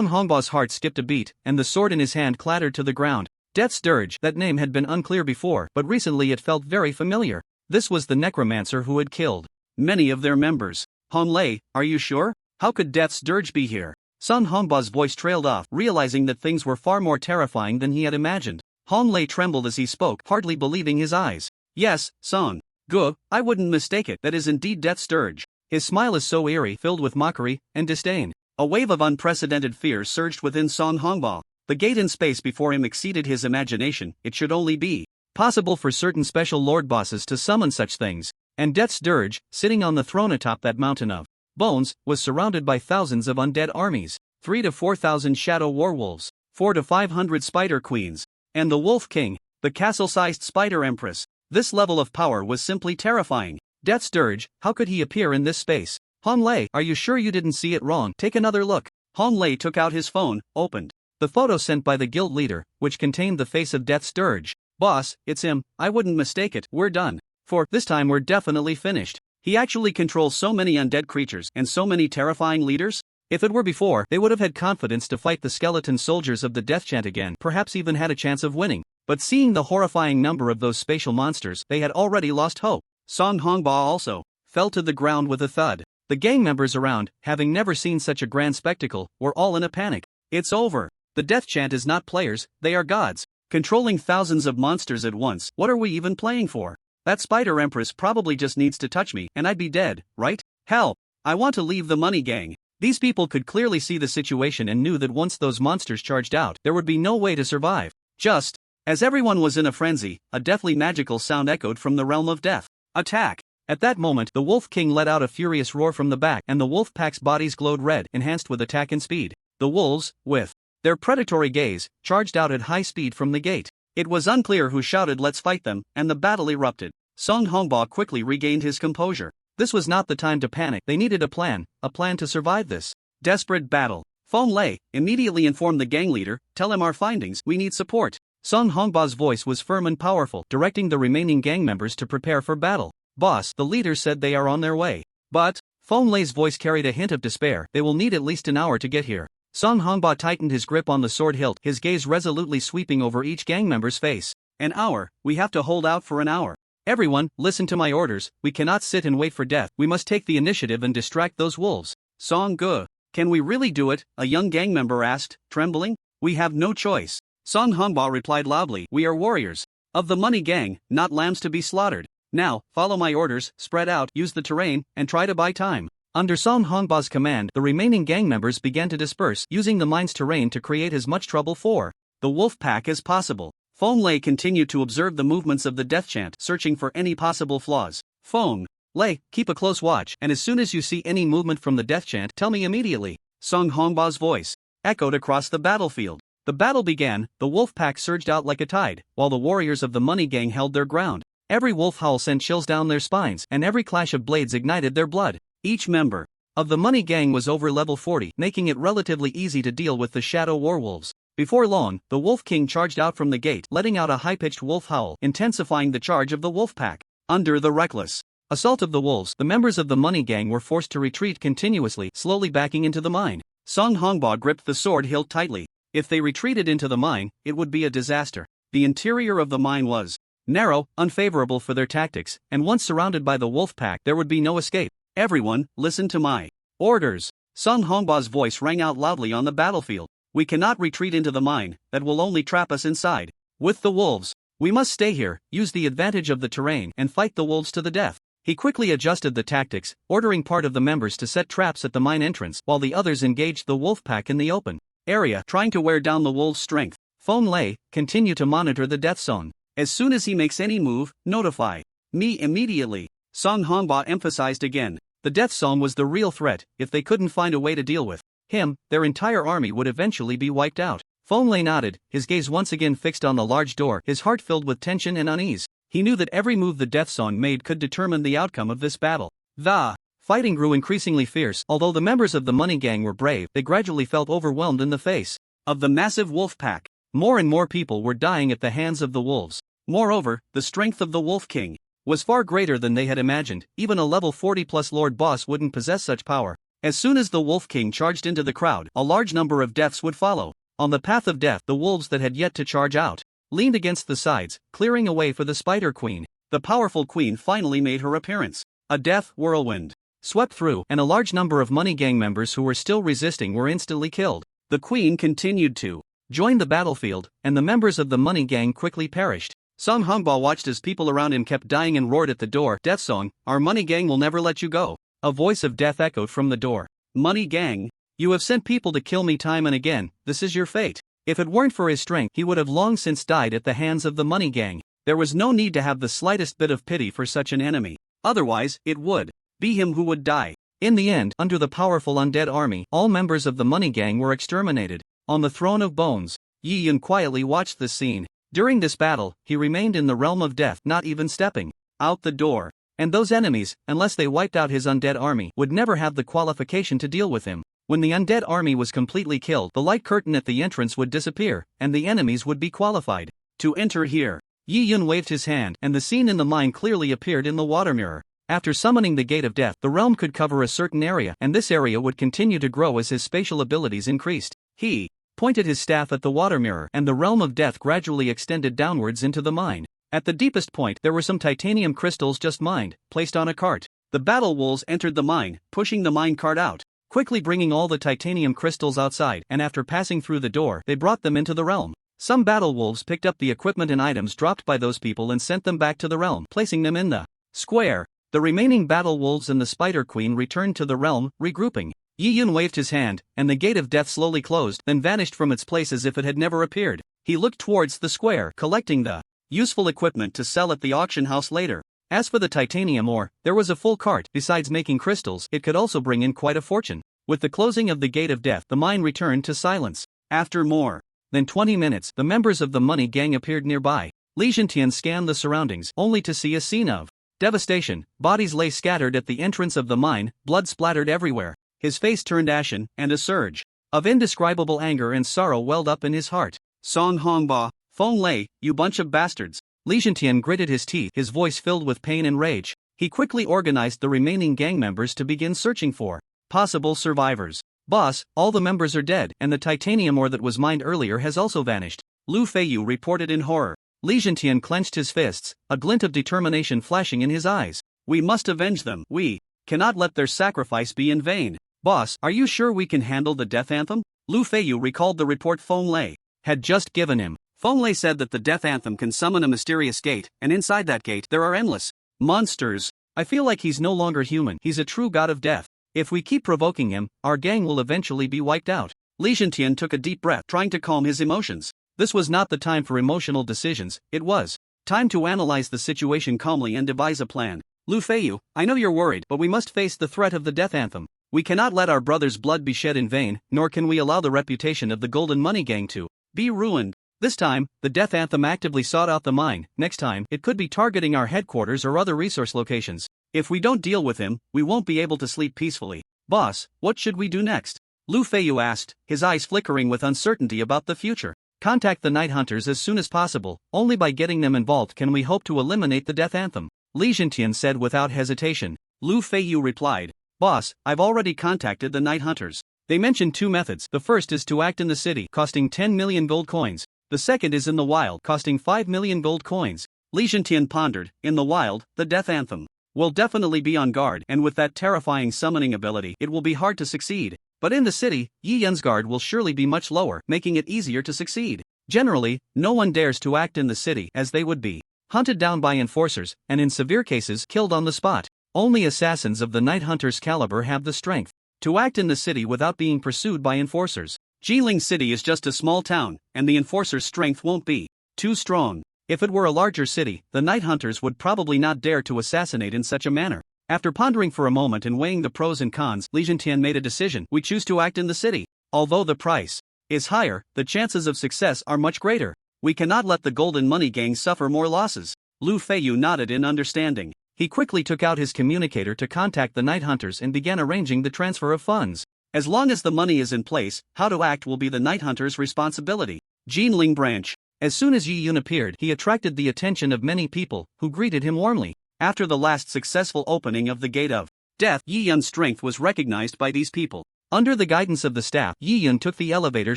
S1: Hongba's heart skipped a beat, and the sword in his hand clattered to the ground. Death Scourge, that name had been unclear before, but recently it felt very familiar. This was the necromancer who had killed many of their members. Feng Lei, are you sure? How could Death Scourge be here? Sun Hongba's voice trailed off, realizing that things were far more terrifying than he had imagined. Feng Lei trembled as he spoke, hardly believing his eyes. Yes, Song-gu, I wouldn't mistake it. That is indeed Death Scourge. His smile is so eerie, filled with mockery and disdain. A wave of unprecedented fear surged within Sun Hongba. The gate in space before him exceeded his imagination. It should only be possible for certain special lord bosses to summon such things. And Death Scourge, sitting on the throne atop that mountain of bones, was surrounded by thousands of undead armies. 3,000 to 4,000 shadow werewolves, 400 to 500 spider queens, and the Wolf King, the castle-sized Spider Empress. This level of power was simply terrifying. Death Scourge, how could he appear in this space? Feng Lei, are you sure you didn't see it wrong? Take another look. Feng Lei took out his phone, opened the photo sent by the guild leader, which contained the face of Death Scourge. Boss, it's him. I wouldn't mistake it. We're done. For this time we're definitely finished. He actually controls so many undead creatures and so many terrifying leaders. If it were before, they would have had confidence to fight the skeleton soldiers of the Death Chant again, perhaps even had a chance of winning. But seeing the horrifying number of those spatial monsters, they had already lost hope. Song Hongba also fell to the ground with a thud. The gang members around, having never seen such a grand spectacle, were all in a panic. It's over. The death chant is not players, they are gods. Controlling thousands of monsters at once, what are we even playing for? That spider empress probably just needs to touch me and I'd be dead, right? Hell, I want to leave the money gang. These people could clearly see the situation and knew that once those monsters charged out, there would be no way to survive. Just as everyone was in a frenzy, a deathly magical sound echoed from the realm of death. Attack! At that moment, the Wolf King let out a furious roar from the back, and the wolf pack's bodies glowed red, enhanced with attack and speed. The wolves, with their predatory gaze, charged out at high speed from the gate. It was unclear who shouted "Let's fight them," and the battle erupted. Song Hongba quickly regained his composure. This was not the time to panic, they needed a plan to survive this desperate battle. Fong Lei immediately informed the gang leader, "Tell him our findings, we need support." Song Hongba's voice was firm and powerful, directing the remaining gang members to prepare for battle. "Boss," the leader said, "they are on their way." But Fong Lei's voice carried a hint of despair. "They will need at least an hour to get here." Song Hongba tightened his grip on the sword hilt, his gaze resolutely sweeping over each gang member's face. "An hour, we have to hold out for an hour. Everyone, listen to my orders, we cannot sit and wait for death, we must take the initiative and distract those wolves." "Song Ge, can we really do it?" a young gang member asked, trembling. "We have no choice." Song Hongba replied loudly, "We are warriors of the money gang, not lambs to be slaughtered. Now, follow my orders, spread out, use the terrain, and try to buy time." Under Song Hongba's command, the remaining gang members began to disperse, using the mine's terrain to create as much trouble for the wolf pack as possible. Fong Lei continued to observe the movements of the death chant, searching for any possible flaws. "Fong Lei, keep a close watch, and as soon as you see any movement from the death chant, tell me immediately." Song Hongba's voice echoed across the battlefield. The battle began, the wolf pack surged out like a tide, while the warriors of the money gang held their ground. Every wolf howl sent chills down their spines, and every clash of blades ignited their blood. Each member of the money gang was over level 40, making it relatively easy to deal with the shadow warwolves. Before long, the Wolf King charged out from the gate, letting out a high-pitched wolf howl, intensifying the charge of the wolf pack. Under the reckless assault of the wolves, the members of the money gang were forced to retreat continuously, slowly backing into the mine. Song Hongba gripped the sword hilt tightly. If they retreated into the mine, it would be a disaster. The interior of the mine was narrow, unfavorable for their tactics, and once surrounded by the wolf pack, there would be no escape. "Everyone, listen to my orders." Song Hongba's voice rang out loudly on the battlefield. "We cannot retreat into the mine, that will only trap us inside. With the wolves, we must stay here, use the advantage of the terrain, and fight the wolves to the death." He quickly adjusted the tactics, ordering part of the members to set traps at the mine entrance, while the others engaged the wolf pack in the open area, trying to wear down the wolves' strength. Fong Lei, continue to monitor the death zone. As soon as he makes any move, notify me immediately. Song Hongba emphasized again. The death zone was the real threat. If they couldn't find a way to deal with him, their entire army would eventually be wiped out. Fong Lei nodded, his gaze once again fixed on the large door, his heart filled with tension and unease. He knew that every move the death zone made could determine the outcome of this battle. The fighting grew increasingly fierce. Although the members of the money gang were brave, they gradually felt overwhelmed in the face of the massive wolf pack. More and more people were dying at the hands of the wolves. Moreover, the strength of the Wolf King was far greater than they had imagined. Even a level 40+ Lord Boss wouldn't possess such power. As soon as the Wolf King charged into the crowd, a large number of deaths would follow. On the path of death, the wolves that had yet to charge out leaned against the sides, clearing a way for the Spider Queen. The powerful queen finally made her appearance. A death whirlwind swept through, and a large number of money gang members who were still resisting were instantly killed. The queen continued to join the battlefield, and the members of the money gang quickly perished. Song Hongba watched as people around him kept dying and roared at the door, "Death Song, our money gang will never let you go." A voice of death echoed from the door. "Money gang, you have sent people to kill me time and again, this is your fate." If it weren't for his strength, he would have long since died at the hands of the money gang. There was no need to have the slightest bit of pity for such an enemy. Otherwise, it would be him who would die. In the end, under the powerful undead army, all members of the money gang were exterminated. On the throne of bones, Yi Yun quietly watched this scene. During this battle, he remained in the realm of death, not even stepping out the door. And those enemies, unless they wiped out his undead army, would never have the qualification to deal with him. When the undead army was completely killed, the light curtain at the entrance would disappear, and the enemies would be qualified to enter here. Yi Yun waved his hand, and the scene in the mine clearly appeared in the water mirror. After summoning the Gate of Death, the realm could cover a certain area, and this area would continue to grow as his spatial abilities increased. He pointed his staff at the water mirror, and the realm of death gradually extended downwards into the mine. At the deepest point, there were some titanium crystals just mined, placed on a cart. The battle wolves entered the mine, pushing the mine cart out, quickly bringing all the titanium crystals outside, and after passing through the door, they brought them into the realm. Some battle wolves picked up the equipment and items dropped by those people and sent them back to the realm, placing them in the square. The remaining battle wolves and the Spider Queen returned to the realm, regrouping. Yi Yun waved his hand, and the gate of death slowly closed, then vanished from its place as if it had never appeared. He looked towards the square, collecting the useful equipment to sell at the auction house later. As for the titanium ore, there was a full cart. Besides making crystals, it could also bring in quite a fortune. With the closing of the gate of death, the mine returned to silence. After more than 20 minutes, the members of the money gang appeared nearby. Li Zhentian scanned the surroundings, only to see a scene of devastation. Bodies lay scattered at the entrance of the mine, blood splattered everywhere. His face turned ashen, and a surge of indescribable anger and sorrow welled up in his heart. Song Hongba, Feng Lei, you bunch of bastards. Li Zhentian gritted his teeth, his voice filled with pain and rage. He quickly organized the remaining gang members to begin searching for possible survivors. Boss, all the members are dead, and the titanium ore that was mined earlier has also vanished. Lu Feiyu reported in horror. Li Zhentian clenched his fists, a glint of determination flashing in his eyes. We must avenge them. We cannot let their sacrifice be in vain. Boss, are you sure we can handle the death anthem? Lu Feiyu recalled the report Feng Lei had just given him. Feng Lei said that the death anthem can summon a mysterious gate, and inside that gate there are endless monsters. I feel like he's no longer human. He's a true god of death. If we keep provoking him, our gang will eventually be wiped out. Li Zhentian took a deep breath, trying to calm his emotions. This was not the time for emotional decisions, it was time to analyze the situation calmly and devise a plan. Lu Feiyu, I know you're worried, but we must face the threat of the death anthem. We cannot let our brother's blood be shed in vain, nor can we allow the reputation of the Golden Money Gang to be ruined. This time, the death anthem actively sought out the mine. Next time, it could be targeting our headquarters or other resource locations. If we don't deal with him, we won't be able to sleep peacefully. Boss, what should we do next? Lu Feiyu asked, his eyes flickering with uncertainty about the future. Contact the Night Hunters as soon as possible. Only by getting them involved can we hope to eliminate the death anthem. Li Zhentian said without hesitation. Lu Feiyu replied, Boss, I've already contacted the Night Hunters. They mentioned two methods. The first is to act in the city, costing 10 million gold coins. The second is in the wild, costing 5 million gold coins. Li Zhentian pondered. In the wild, the death anthem will definitely be on guard, and with that terrifying summoning ability, it will be hard to succeed. But in the city, Yi Yun's guard will surely be much lower, making it easier to succeed. Generally, no one dares to act in the city, as they would be hunted down by enforcers, and in severe cases, killed on the spot. Only assassins of the Night Hunter's caliber have the strength to act in the city without being pursued by enforcers. Jiling City is just a small town, and the enforcer's strength won't be too strong. If it were a larger city, the Night Hunters would probably not dare to assassinate in such a manner. After pondering for a moment and weighing the pros and cons, Li Zhentian made a decision. We choose to act in the city. Although the price is higher, the chances of success are much greater. We cannot let the Golden Money Gang suffer more losses. Lu Feiyu nodded in understanding. He quickly took out his communicator to contact the Night Hunters and began arranging the transfer of funds. As long as the money is in place, how to act will be the Night Hunters' responsibility. Jinling Branch. As soon as Yi Yun appeared, he attracted the attention of many people, who greeted him warmly. After the last successful opening of the Gate of Death, Yi Yun's strength was recognized by these people. Under the guidance of the staff, Yi Yun took the elevator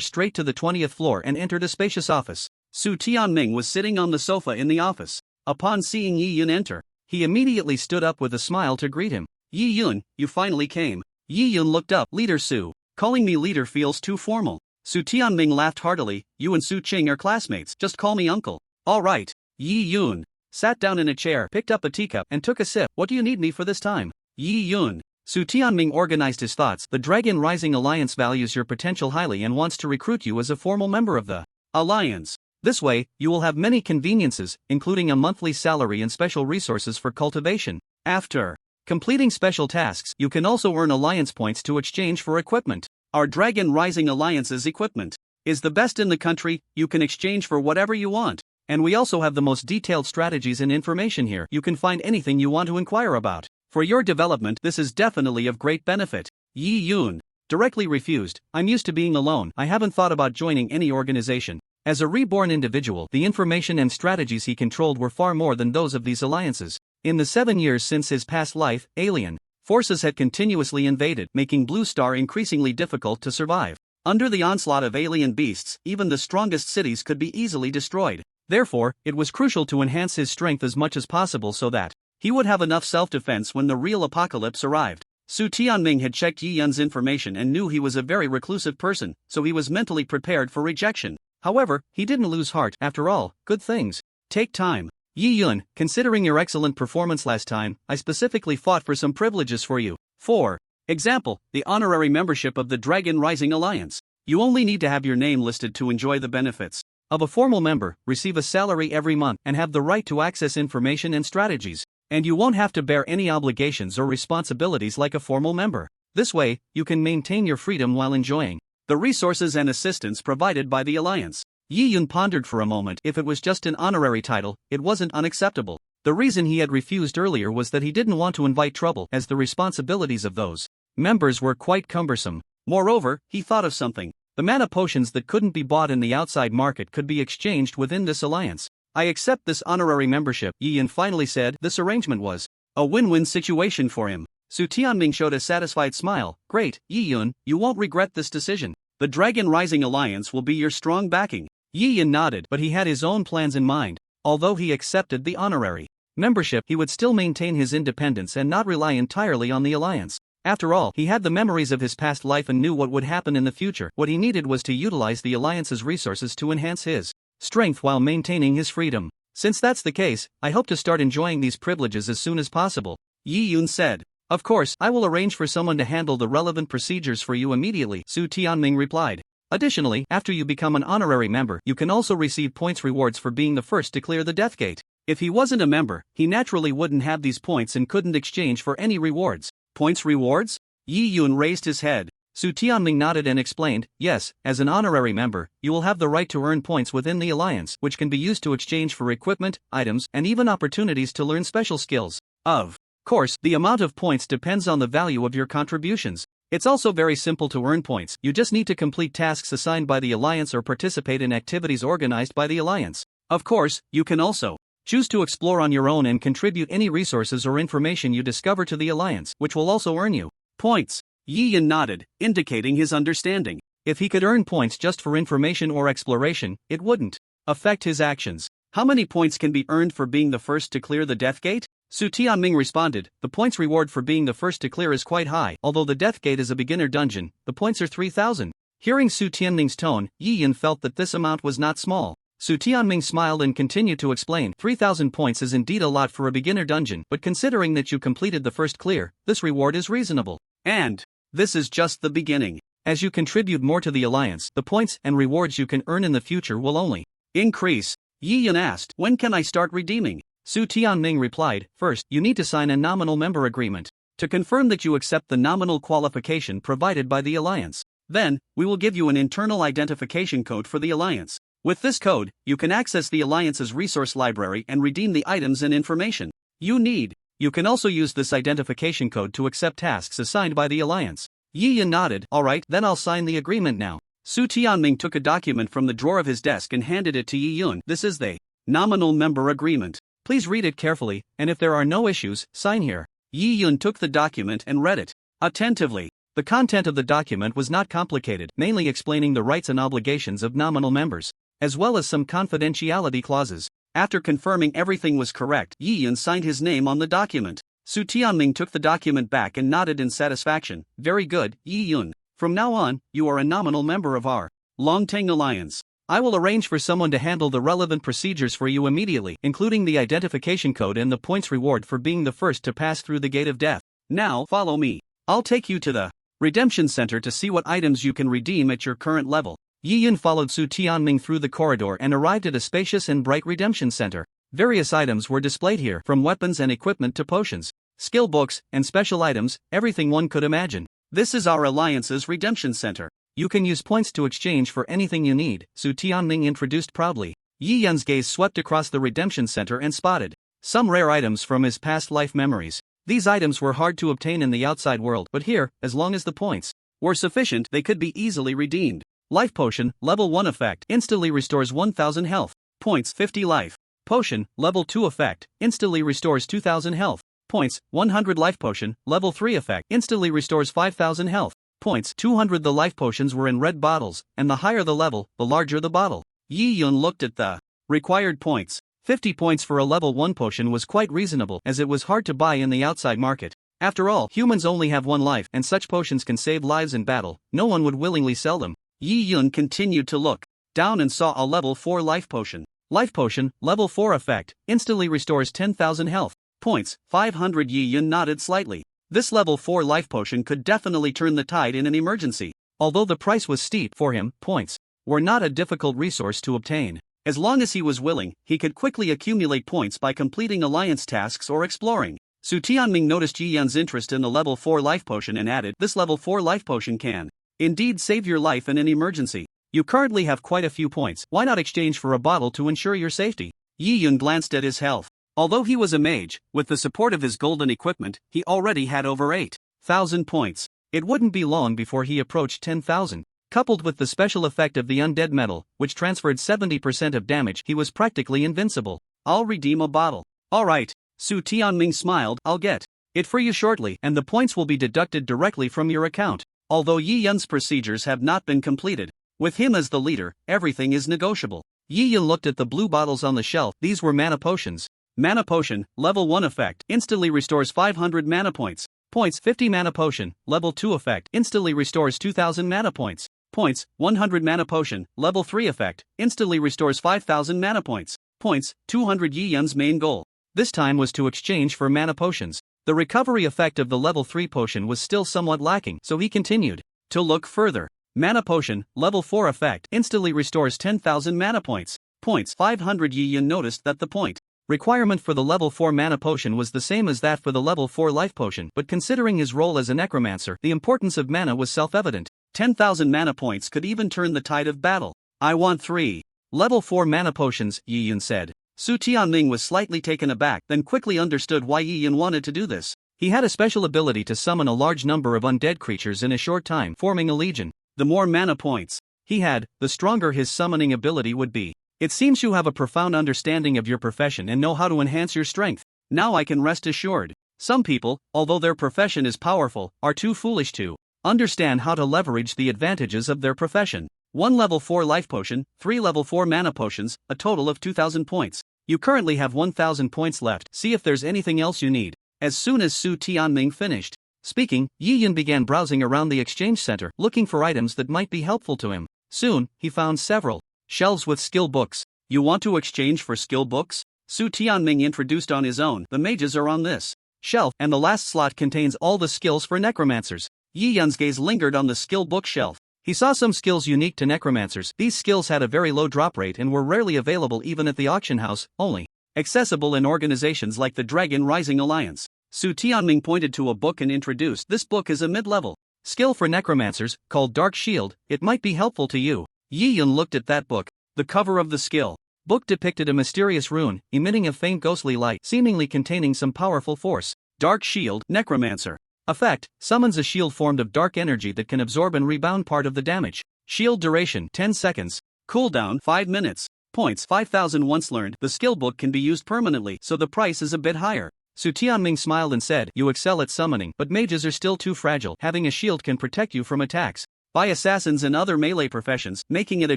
S1: straight to the 20th floor and entered a spacious office. Su Tianming was sitting on the sofa in the office. Upon seeing Yi Yun enter, he immediately stood up with a smile to greet him. Yi Yun, you finally came. Yi Yun looked up. Leader Su. Calling me leader feels too formal. Su Tianming laughed heartily. You and Su Qing are classmates, just call me uncle. Alright. Yi Yun sat down in a chair, picked up a teacup, and took a sip. What do you need me for this time? Yi Yun. Su Tianming organized his thoughts. The Dragon Rising Alliance values your potential highly and wants to recruit you as a formal member of the Alliance. This way, you will have many conveniences, including a monthly salary and special resources for cultivation. After completing special tasks, you can also earn Alliance points to exchange for equipment. Our Dragon Rising Alliance's equipment is the best in the country. You can exchange for whatever you want. And we also have the most detailed strategies and information here. You can find anything you want to inquire about. For your development, this is definitely of great benefit. Yi Yun directly refused. I'm used to being alone. I haven't thought about joining any organization. As a reborn individual, the information and strategies he controlled were far more than those of these alliances. In the 7 years since his past life, alien forces had continuously invaded, making Blue Star increasingly difficult to survive. Under the onslaught of alien beasts, even the strongest cities could be easily destroyed. Therefore, it was crucial to enhance his strength as much as possible so that he would have enough self-defense when the real apocalypse arrived. Su Tianming had checked Yi Yun's information and knew he was a very reclusive person, so he was mentally prepared for rejection. However, he didn't lose heart. After all, good things take time. Yi Yun, considering your excellent performance last time, I specifically fought for some privileges for you. For example, the honorary membership of the Dragon Rising Alliance. You only need to have your name listed to enjoy the benefits of a formal member, receive a salary every month, and have the right to access information and strategies. And you won't have to bear any obligations or responsibilities like a formal member. This way, you can maintain your freedom while enjoying the resources and assistance provided by the Alliance. Yi Yun pondered for a moment. If it was just an honorary title, it wasn't unacceptable. The reason he had refused earlier was that he didn't want to invite trouble, as the responsibilities of those members were quite cumbersome. Moreover, he thought of something. The mana potions that couldn't be bought in the outside market could be exchanged within this alliance. I accept this honorary membership, Yi Yun finally said. This arrangement was a win-win situation for him. Su Tianming showed a satisfied smile. Great, Yi Yun, you won't regret this decision. The Dragon Rising Alliance will be your strong backing. Yi Yun nodded, but he had his own plans in mind. Although he accepted the honorary membership, he would still maintain his independence and not rely entirely on the alliance. After all, he had the memories of his past life and knew what would happen in the future. What he needed was to utilize the alliance's resources to enhance his strength while maintaining his freedom. Since that's the case, I hope to start enjoying these privileges as soon as possible, Yi Yun said. Of course, I will arrange for someone to handle the relevant procedures for you immediately, Su Tianming replied. Additionally, after you become an honorary member, you can also receive points rewards for being the first to clear the death gate. If he wasn't a member, he naturally wouldn't have these points and couldn't exchange for any rewards. Points rewards? Yi Yun raised his head. Su Tianming nodded and explained, yes, as an honorary member, you will have the right to earn points within the alliance, which can be used to exchange for equipment, items, and even opportunities to learn special skills. Of course, the amount of points depends on the value of your contributions. It's also very simple to earn points. You just need to complete tasks assigned by the alliance or participate in activities organized by the alliance. Of course, you can also choose to explore on your own and contribute any resources or information you discover to the alliance, which will also earn you points. Yi Yun nodded, indicating his understanding. If he could earn points just for information or exploration, it wouldn't affect his actions. How many points can be earned for being the first to clear the death gate? Su Tianming responded, the points reward for being the first to clear is quite high. Although the death gate is a beginner dungeon, the points are 3,000. Hearing Su Tianming's tone, Yi Yun felt that this amount was not small. Su Tianming smiled and continued to explain, 3,000 points is indeed a lot for a beginner dungeon, but considering that you completed the first clear, this reward is reasonable. And this is just the beginning. As you contribute more to the alliance, the points and rewards you can earn in the future will only increase. Yi Yun asked, when can I start redeeming? Su Tianming replied, first, you need to sign a nominal member agreement to confirm that you accept the nominal qualification provided by the alliance. Then, we will give you an internal identification code for the alliance. With this code, you can access the alliance's resource library and redeem the items and information you need. You can also use this identification code to accept tasks assigned by the alliance. Yi Yun nodded, alright, then I'll sign the agreement now. Su Tianming took a document from the drawer of his desk and handed it to Yi Yun. This is the nominal member agreement. Please read it carefully, and if there are no issues, sign here. Yi Yun took the document and read it attentively. The content of the document was not complicated, mainly explaining the rights and obligations of nominal members, as well as some confidentiality clauses. After confirming everything was correct, Yi Yun signed his name on the document. Su Tianming took the document back and nodded in satisfaction. Very good, Yi Yun. From now on, you are a nominal member of our Longtang Alliance. I will arrange for someone to handle the relevant procedures for you immediately, including the identification code and the points reward for being the first to pass through the gate of death. Now, follow me. I'll take you to the Redemption Center to see what items you can redeem at your current level. Yi Yun followed Su Tianming through the corridor and arrived at a spacious and bright redemption center. Various items were displayed here, from weapons and equipment to potions, skill books, and special items, everything one could imagine. This is our alliance's redemption center. You can use points to exchange for anything you need, Su Tianming introduced proudly. Yi Yun's gaze swept across the redemption center and spotted some rare items from his past life memories. These items were hard to obtain in the outside world, but here, as long as the points were sufficient, they could be easily redeemed. Life Potion, Level 1 effect, instantly restores 1000 health points, 50 life. Potion, Level 2 effect, instantly restores 2000 health points, 100 Life Potion, Level 3 effect, instantly restores 5000 health Points 200. The life potions were in red bottles, and the higher the level, the larger the bottle. Yi Yun looked at the required points. 50 points for a level 1 potion was quite reasonable, as it was hard to buy in the outside market. After all, humans only have one life, and such potions can save lives in battle. No one would willingly sell them. Yi Yun continued to look down and saw a level 4 life potion. Life potion, level 4 effect, instantly restores 10,000 health points. 500. Yi Yun nodded slightly. This level 4 life potion could definitely turn the tide in an emergency. Although the price was steep for him, points were not a difficult resource to obtain. As long as he was willing, he could quickly accumulate points by completing alliance tasks or exploring. Su Tianming noticed Yi Yun's interest in the level 4 life potion and added, "This level 4 life potion can indeed save your life in an emergency. You currently have quite a few points, why not exchange for a bottle to ensure your safety?" Yi Yun glanced at his health. Although he was a mage, with the support of his golden equipment, he already had over 8,000 points. It wouldn't be long before he approached 10,000. Coupled with the special effect of the undead metal, which transferred 70% of damage, he was practically invincible. "I'll redeem a bottle." "Alright." Su Tianming smiled, "I'll get it for you shortly, and the points will be deducted directly from your account." Although Yi Yun's procedures have not been completed, with him as the leader, everything is negotiable. Yi Yun looked at the blue bottles on the shelf. These were mana potions. Mana potion, level 1 effect, instantly restores 500 mana points. Points 50. Mana potion, level 2 effect, instantly restores 2000 mana points. Points 100. Mana potion, level 3 effect, instantly restores 5000 mana points. Points 200. Yi Yun's main goal this time was to exchange for mana potions. The recovery effect of the level 3 potion was still somewhat lacking, so he continued to look further. Mana potion, level 4 effect, instantly restores 10,000 mana points. Points 500. Yi Yun noticed that the point requirement for the level 4 mana potion was the same as that for the level 4 life potion, but considering his role as a necromancer, the importance of mana was self-evident. 10,000 mana points could even turn the tide of battle. "I want 3 level 4 mana potions," Yi Yun said. Su Tianming was slightly taken aback, then quickly understood why Yi Yun wanted to do this. He had a special ability to summon a large number of undead creatures in a short time, forming a legion. The more mana points he had, the stronger his summoning ability would be. "It seems you have a profound understanding of your profession and know how to enhance your strength. Now I can rest assured. Some people, although their profession is powerful, are too foolish to understand how to leverage the advantages of their profession." 1 level 4 life potion, 3 level 4 mana potions, a total of 2000 points. You currently have 1000 points left. See if there's anything else you need. As soon as Su Tianming finished speaking, Yi Yun began browsing around the exchange center, looking for items that might be helpful to him. Soon, he found several shelves with skill books. "You want to exchange for skill books?" Su Tianming introduced on his own. "The mages are on this shelf, and the last slot contains all the skills for necromancers." Yi Yun's gaze lingered on the skill bookshelf. He saw some skills unique to necromancers. These skills had a very low drop rate and were rarely available even at the auction house, only accessible in organizations like the Dragon Rising Alliance. Su Tianming pointed to a book and introduced, "This book is a mid-level skill for necromancers, called Dark Shield. It might be helpful to you." Yi Yun looked at that book. The cover of the skill book depicted a mysterious rune, emitting a faint ghostly light, seemingly containing some powerful force. Dark Shield, Necromancer. Effect, summons a shield formed of dark energy that can absorb and rebound part of the damage. Shield duration, 10 seconds. Cooldown, 5 minutes. Points, 5000. Once learned, the skill book can be used permanently, so the price is a bit higher. Su Tianming smiled and said, "You excel at summoning, but mages are still too fragile. Having a shield can protect you from attacks by assassins and other melee professions, making it a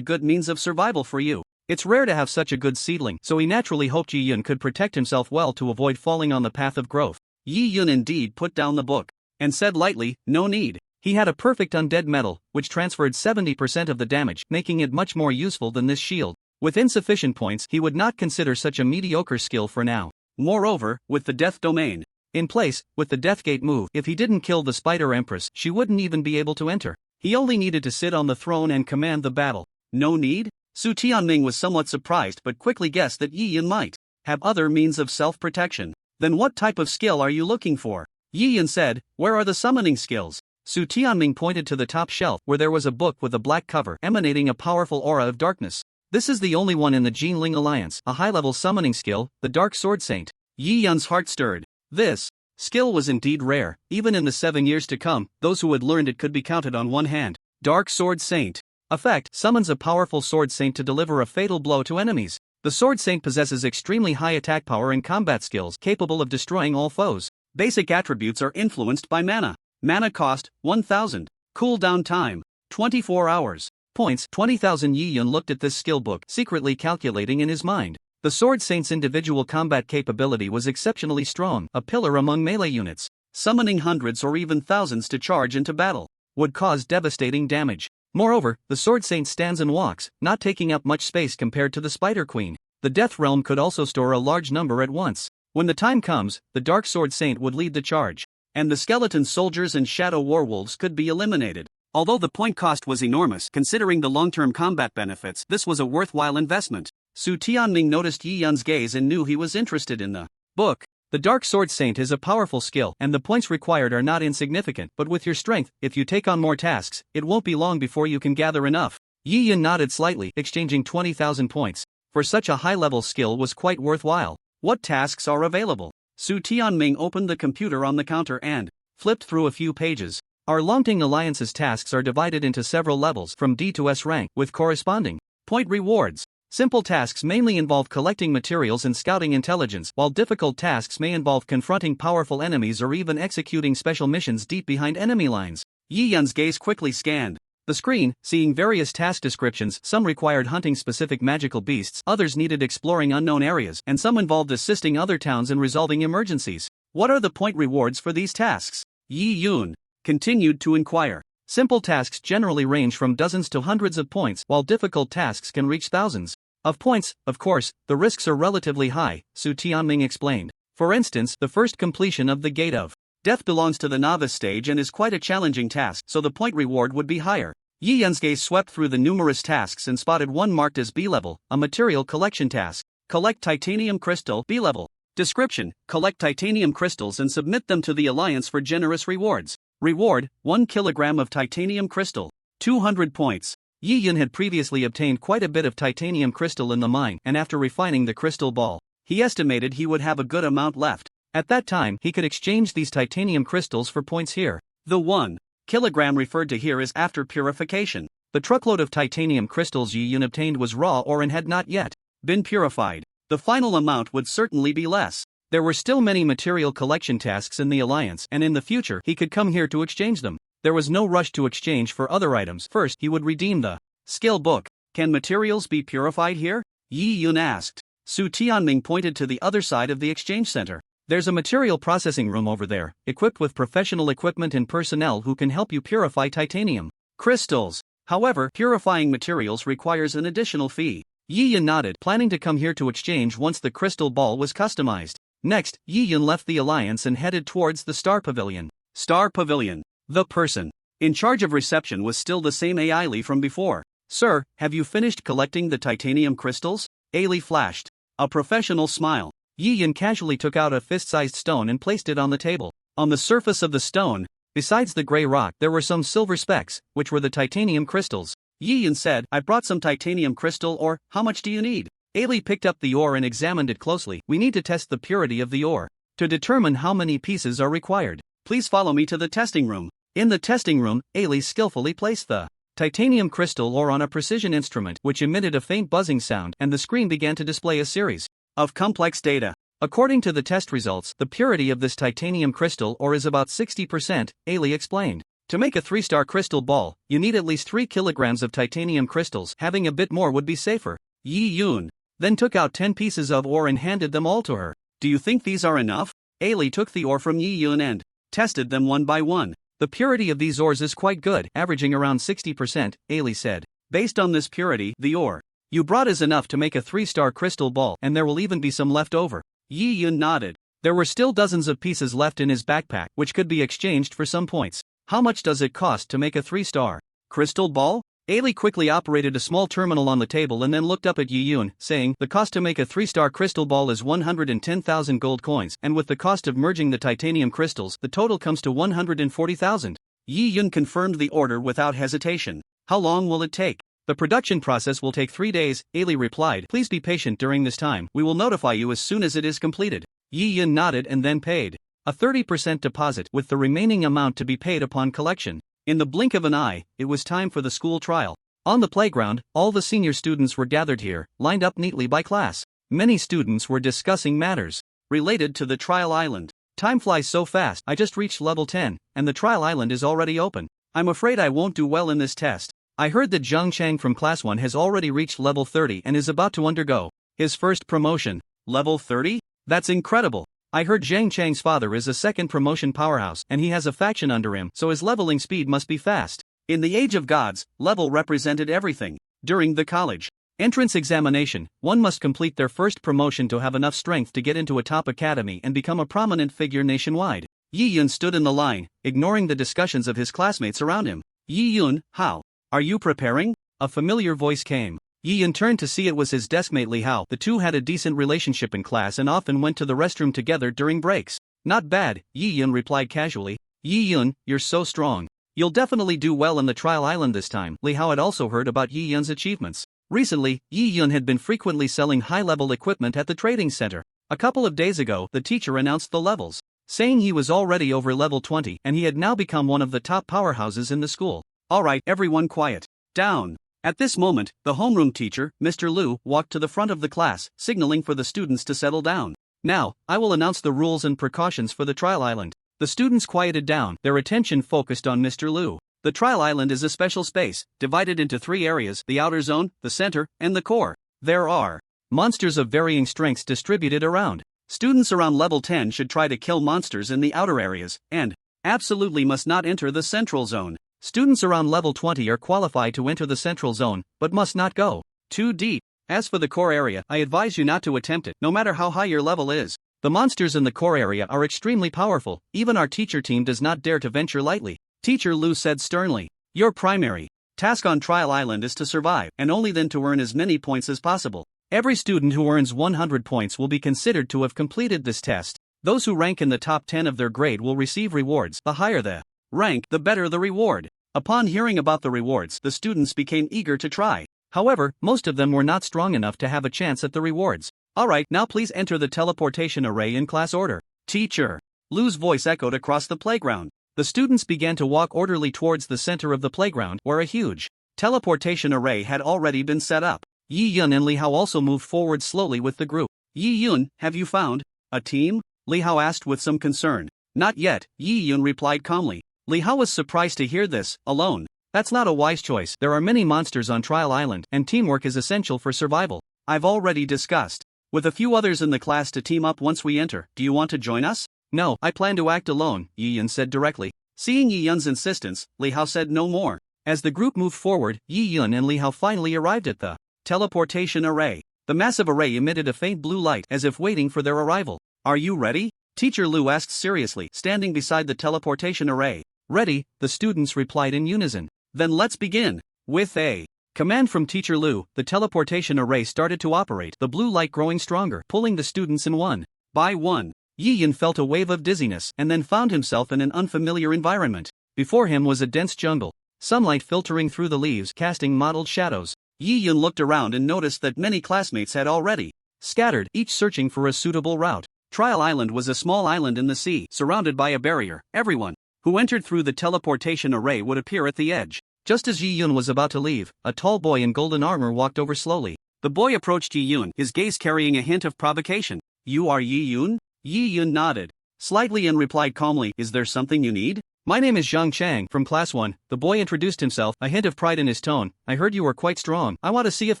S1: good means of survival for you. It's rare to have such a good seedling," so he naturally hoped Yi Yun could protect himself well to avoid falling on the path of growth. Yi Yun indeed put down the book and said lightly, "No need." He had a perfect undead metal, which transferred 70% of the damage, making it much more useful than this shield. With insufficient points, he would not consider such a mediocre skill for now. Moreover, with the death domain in place, with the Deathgate move, if he didn't kill the Spider Empress, she wouldn't even be able to enter. He only needed to sit on the throne and command the battle. No need? Su Tianming was somewhat surprised but quickly guessed that Yi Yun might have other means of self-protection. "Then what type of skill are you looking for?" Yi Yun said, "Where are the summoning skills?" Su Tianming pointed to the top shelf where there was a book with a black cover emanating a powerful aura of darkness. "This is the only one in the Jinling Alliance, a high-level summoning skill, the Dark Sword Saint." Yi Yun's heart stirred. This skill was indeed rare. Even in the 7 years to come, those who had learned it could be counted on one hand. Dark Sword Saint. Effect, summons a powerful Sword Saint to deliver a fatal blow to enemies. The Sword Saint possesses extremely high attack power and combat skills capable of destroying all foes. Basic attributes are influenced by mana. Mana cost, 1000. Cooldown time, 24 hours. Points, 20,000. Yi Yun looked at this skill book, secretly calculating in his mind. The Sword Saint's individual combat capability was exceptionally strong, a pillar among melee units. Summoning hundreds or even thousands to charge into battle would cause devastating damage. Moreover, the Sword Saint stands and walks, not taking up much space compared to the Spider Queen. The Death Realm could also store a large number at once. When the time comes, the Dark Sword Saint would lead the charge, and the skeleton soldiers and shadow warwolves could be eliminated. Although the point cost was enormous, considering the long-term combat benefits, this was a worthwhile investment. Su Tianming noticed Yi Yun's gaze and knew he was interested in the book. The Dark Sword Saint is a powerful skill, and the points required are not insignificant, but with your strength, if you take on more tasks, it won't be long before you can gather enough. Yi Yun nodded slightly, exchanging 20,000 points for such a high-level skill was quite worthwhile. What tasks are available? Su Tianming opened the computer on the counter and flipped through a few pages. Our Longting Alliance's tasks are divided into several levels from D to S rank, with corresponding point rewards. Simple tasks mainly involve collecting materials and scouting intelligence, while difficult tasks may involve confronting powerful enemies or even executing special missions deep behind enemy lines. Yi Yun's gaze quickly scanned the screen, seeing various task descriptions. Some required hunting specific magical beasts, others needed exploring unknown areas, and some involved assisting other towns in resolving emergencies. What are the point rewards for these tasks? Yi Yun continued to inquire. Simple tasks generally range from dozens to hundreds of points, while difficult tasks can reach thousands of points. Of course, the risks are relatively high, Su Tianming explained. For instance, the first completion of the Gate of Death belongs to the novice stage and is quite a challenging task, so the point reward would be higher. Yi Yun's gaze swept through the numerous tasks and spotted one marked as B-level, a material collection task. Collect titanium crystal, B-level. Description: collect titanium crystals and submit them to the Alliance for generous rewards. Reward: 1 kilogram of titanium crystal. 200 points. Yi Yun had previously obtained quite a bit of titanium crystal in the mine, and after refining the crystal ball, he estimated he would have a good amount left. At that time, he could exchange these titanium crystals for points here. The 1 kilogram referred to here is after purification. The truckload of titanium crystals Yi Yun obtained was raw or and had not yet been purified. The final amount would certainly be less. There were still many material collection tasks in the Alliance, and in the future he could come here to exchange them. There was no rush to exchange for other items. First, he would redeem the skill book. Can materials be purified here? Yi Yun asked. Su Tianming pointed to the other side of the exchange center. There's a material processing room over there, equipped with professional equipment and personnel who can help you purify titanium crystals. However, purifying materials requires an additional fee. Yi Yun nodded, planning to come here to exchange once the crystal ball was customized. Next, Yi Yun left the Alliance and headed towards the Star Pavilion. Star Pavilion. The person in charge of reception was still the same Ailey from before. Sir, have you finished collecting the titanium crystals? Ailey flashed a professional smile. Yi Yun casually took out a fist-sized stone and placed it on the table. On the surface of the stone, besides the gray rock, there were some silver specks, which were the titanium crystals. Yi Yun said, I brought some titanium crystal ore, how much do you need? Ailey picked up the ore and examined it closely. We need to test the purity of the ore to determine how many pieces are required. Please follow me to the testing room. In the testing room, Ailey skillfully placed the titanium crystal ore on a precision instrument, which emitted a faint buzzing sound, and the screen began to display a series of complex data. According to the test results, the purity of this titanium crystal ore is about 60%, Ailey explained. To make a 3-star crystal ball, you need at least 3 kilograms of titanium crystals. Having a bit more would be safer. Yi Yun then took out 10 pieces of ore and handed them all to her. Do you think these are enough? Ailey took the ore from Yi Yun and tested them one by one. The purity of these ores is quite good, averaging around 60%, Ailey said. Based on this purity, the ore you brought is enough to make a 3-star crystal ball, and there will even be some left over. Yi Yun nodded. There were still dozens of pieces left in his backpack, which could be exchanged for some points. How much does it cost to make a 3-star crystal ball? Ailey quickly operated a small terminal on the table and then looked up at Yi Yun, saying, the cost to make a 3-star crystal ball is 110,000 gold coins, and with the cost of merging the titanium crystals, the total comes to 140,000. Yi Yun confirmed the order without hesitation. How long will it take? The production process will take 3 days, Ailey replied. Please be patient during this time. We will notify you as soon as it is completed. Yi Yun nodded and then paid a 30% deposit, with the remaining amount to be paid upon collection. In the blink of an eye, it was time for the school trial. On the playground, all the senior students were gathered here, lined up neatly by class. Many students were discussing matters related to the trial island. Time flies so fast. I just reached level 10, and the trial island is already open. I'm afraid I won't do well in this test. I heard that Zhang Chang from Class 1 has already reached level 30 and is about to undergo his first promotion. Level 30? That's incredible. I heard Zhang Chang's father is a second promotion powerhouse and he has a faction under him, so his leveling speed must be fast. In the Age of Gods, level represented everything. During the college entrance examination, one must complete their first promotion to have enough strength to get into a top academy and become a prominent figure nationwide. Yi Yun stood in the line, ignoring the discussions of his classmates around him. Yi Yun, how? Are you preparing? A familiar voice came. Yi Yun turned to see it was his deskmate Li Hao. The two had a decent relationship in class and often went to the restroom together during breaks. Not bad, Yi Yun replied casually. Yi Yun, you're so strong. You'll definitely do well on the trial island this time. Li Hao had also heard about Yi Yun's achievements. Recently, Yi Yun had been frequently selling high-level equipment at the trading center. A couple of days ago, the teacher announced the levels, saying he was already over level 20 and he had now become one of the top powerhouses in the school. Alright, everyone quiet down. At this moment, the homeroom teacher, Mr. Liu, walked to the front of the class, signaling for the students to settle down. Now, I will announce the rules and precautions for the trial island. The students quieted down, their attention focused on Mr. Liu. The trial island is a special space, divided into 3 areas: the outer zone, the center, and the core. There are monsters of varying strengths distributed around. Students around level 10 should try to kill monsters in the outer areas, and absolutely must not enter the central zone. Students around level 20 are qualified to enter the central zone, but must not go too deep. As for the core area, I advise you not to attempt it, no matter how high your level is. The monsters in the core area are extremely powerful, even our teacher team does not dare to venture lightly. Teacher Liu said sternly. Your primary task on Trial Island is to survive, and only then to earn as many points as possible. Every student who earns 100 points will be considered to have completed this test. Those who rank in the top 10 of their grade will receive rewards. The higher the rank, the better the reward. Upon hearing about the rewards, the students became eager to try. However, most of them were not strong enough to have a chance at the rewards. Alright, now please enter the teleportation array in class order. Teacher Liu's voice echoed across the playground. The students began to walk orderly towards the center of the playground, where a huge teleportation array had already been set up. Yi Yun and Li Hao also moved forward slowly with the group. Yi Yun, have you found a team? Li Hao asked with some concern. Not yet, Yi Yun replied calmly. Li Hao was surprised to hear this. Alone? That's not a wise choice. There are many monsters on Trial Island, and teamwork is essential for survival. I've already discussed with a few others in the class to team up once we enter. Do you want to join us? No, I plan to act alone, Yi Yun said directly. Seeing Yi Yun's insistence, Li Hao said no more. As the group moved forward, Yi Yun and Li Hao finally arrived at the teleportation array. The massive array emitted a faint blue light as if waiting for their arrival. Are you ready? Teacher Liu asked seriously, standing beside the teleportation array. Ready, the students replied in unison. Then let's begin. With a command from Teacher Liu, the teleportation array started to operate, the blue light growing stronger, pulling the students in one by one. Yi Yun felt a wave of dizziness and then found himself in an unfamiliar environment. Before him was a dense jungle, sunlight filtering through the leaves casting mottled shadows. Yi Yun looked around and noticed that many classmates had already scattered, each searching for a suitable route. Trial Island was a small island in the sea, surrounded by a barrier. Everyone who entered through the teleportation array would appear at the edge. Just as Yi Yun was about to leave, a tall boy in golden armor walked over slowly. The boy approached Yi Yun, his gaze carrying a hint of provocation. You are Yi Yun? Yi Yun nodded slightly and replied calmly, is there something you need? My name is Zhang Chang from Class 1, the boy introduced himself, a hint of pride in his tone. I heard you were quite strong. I want to see if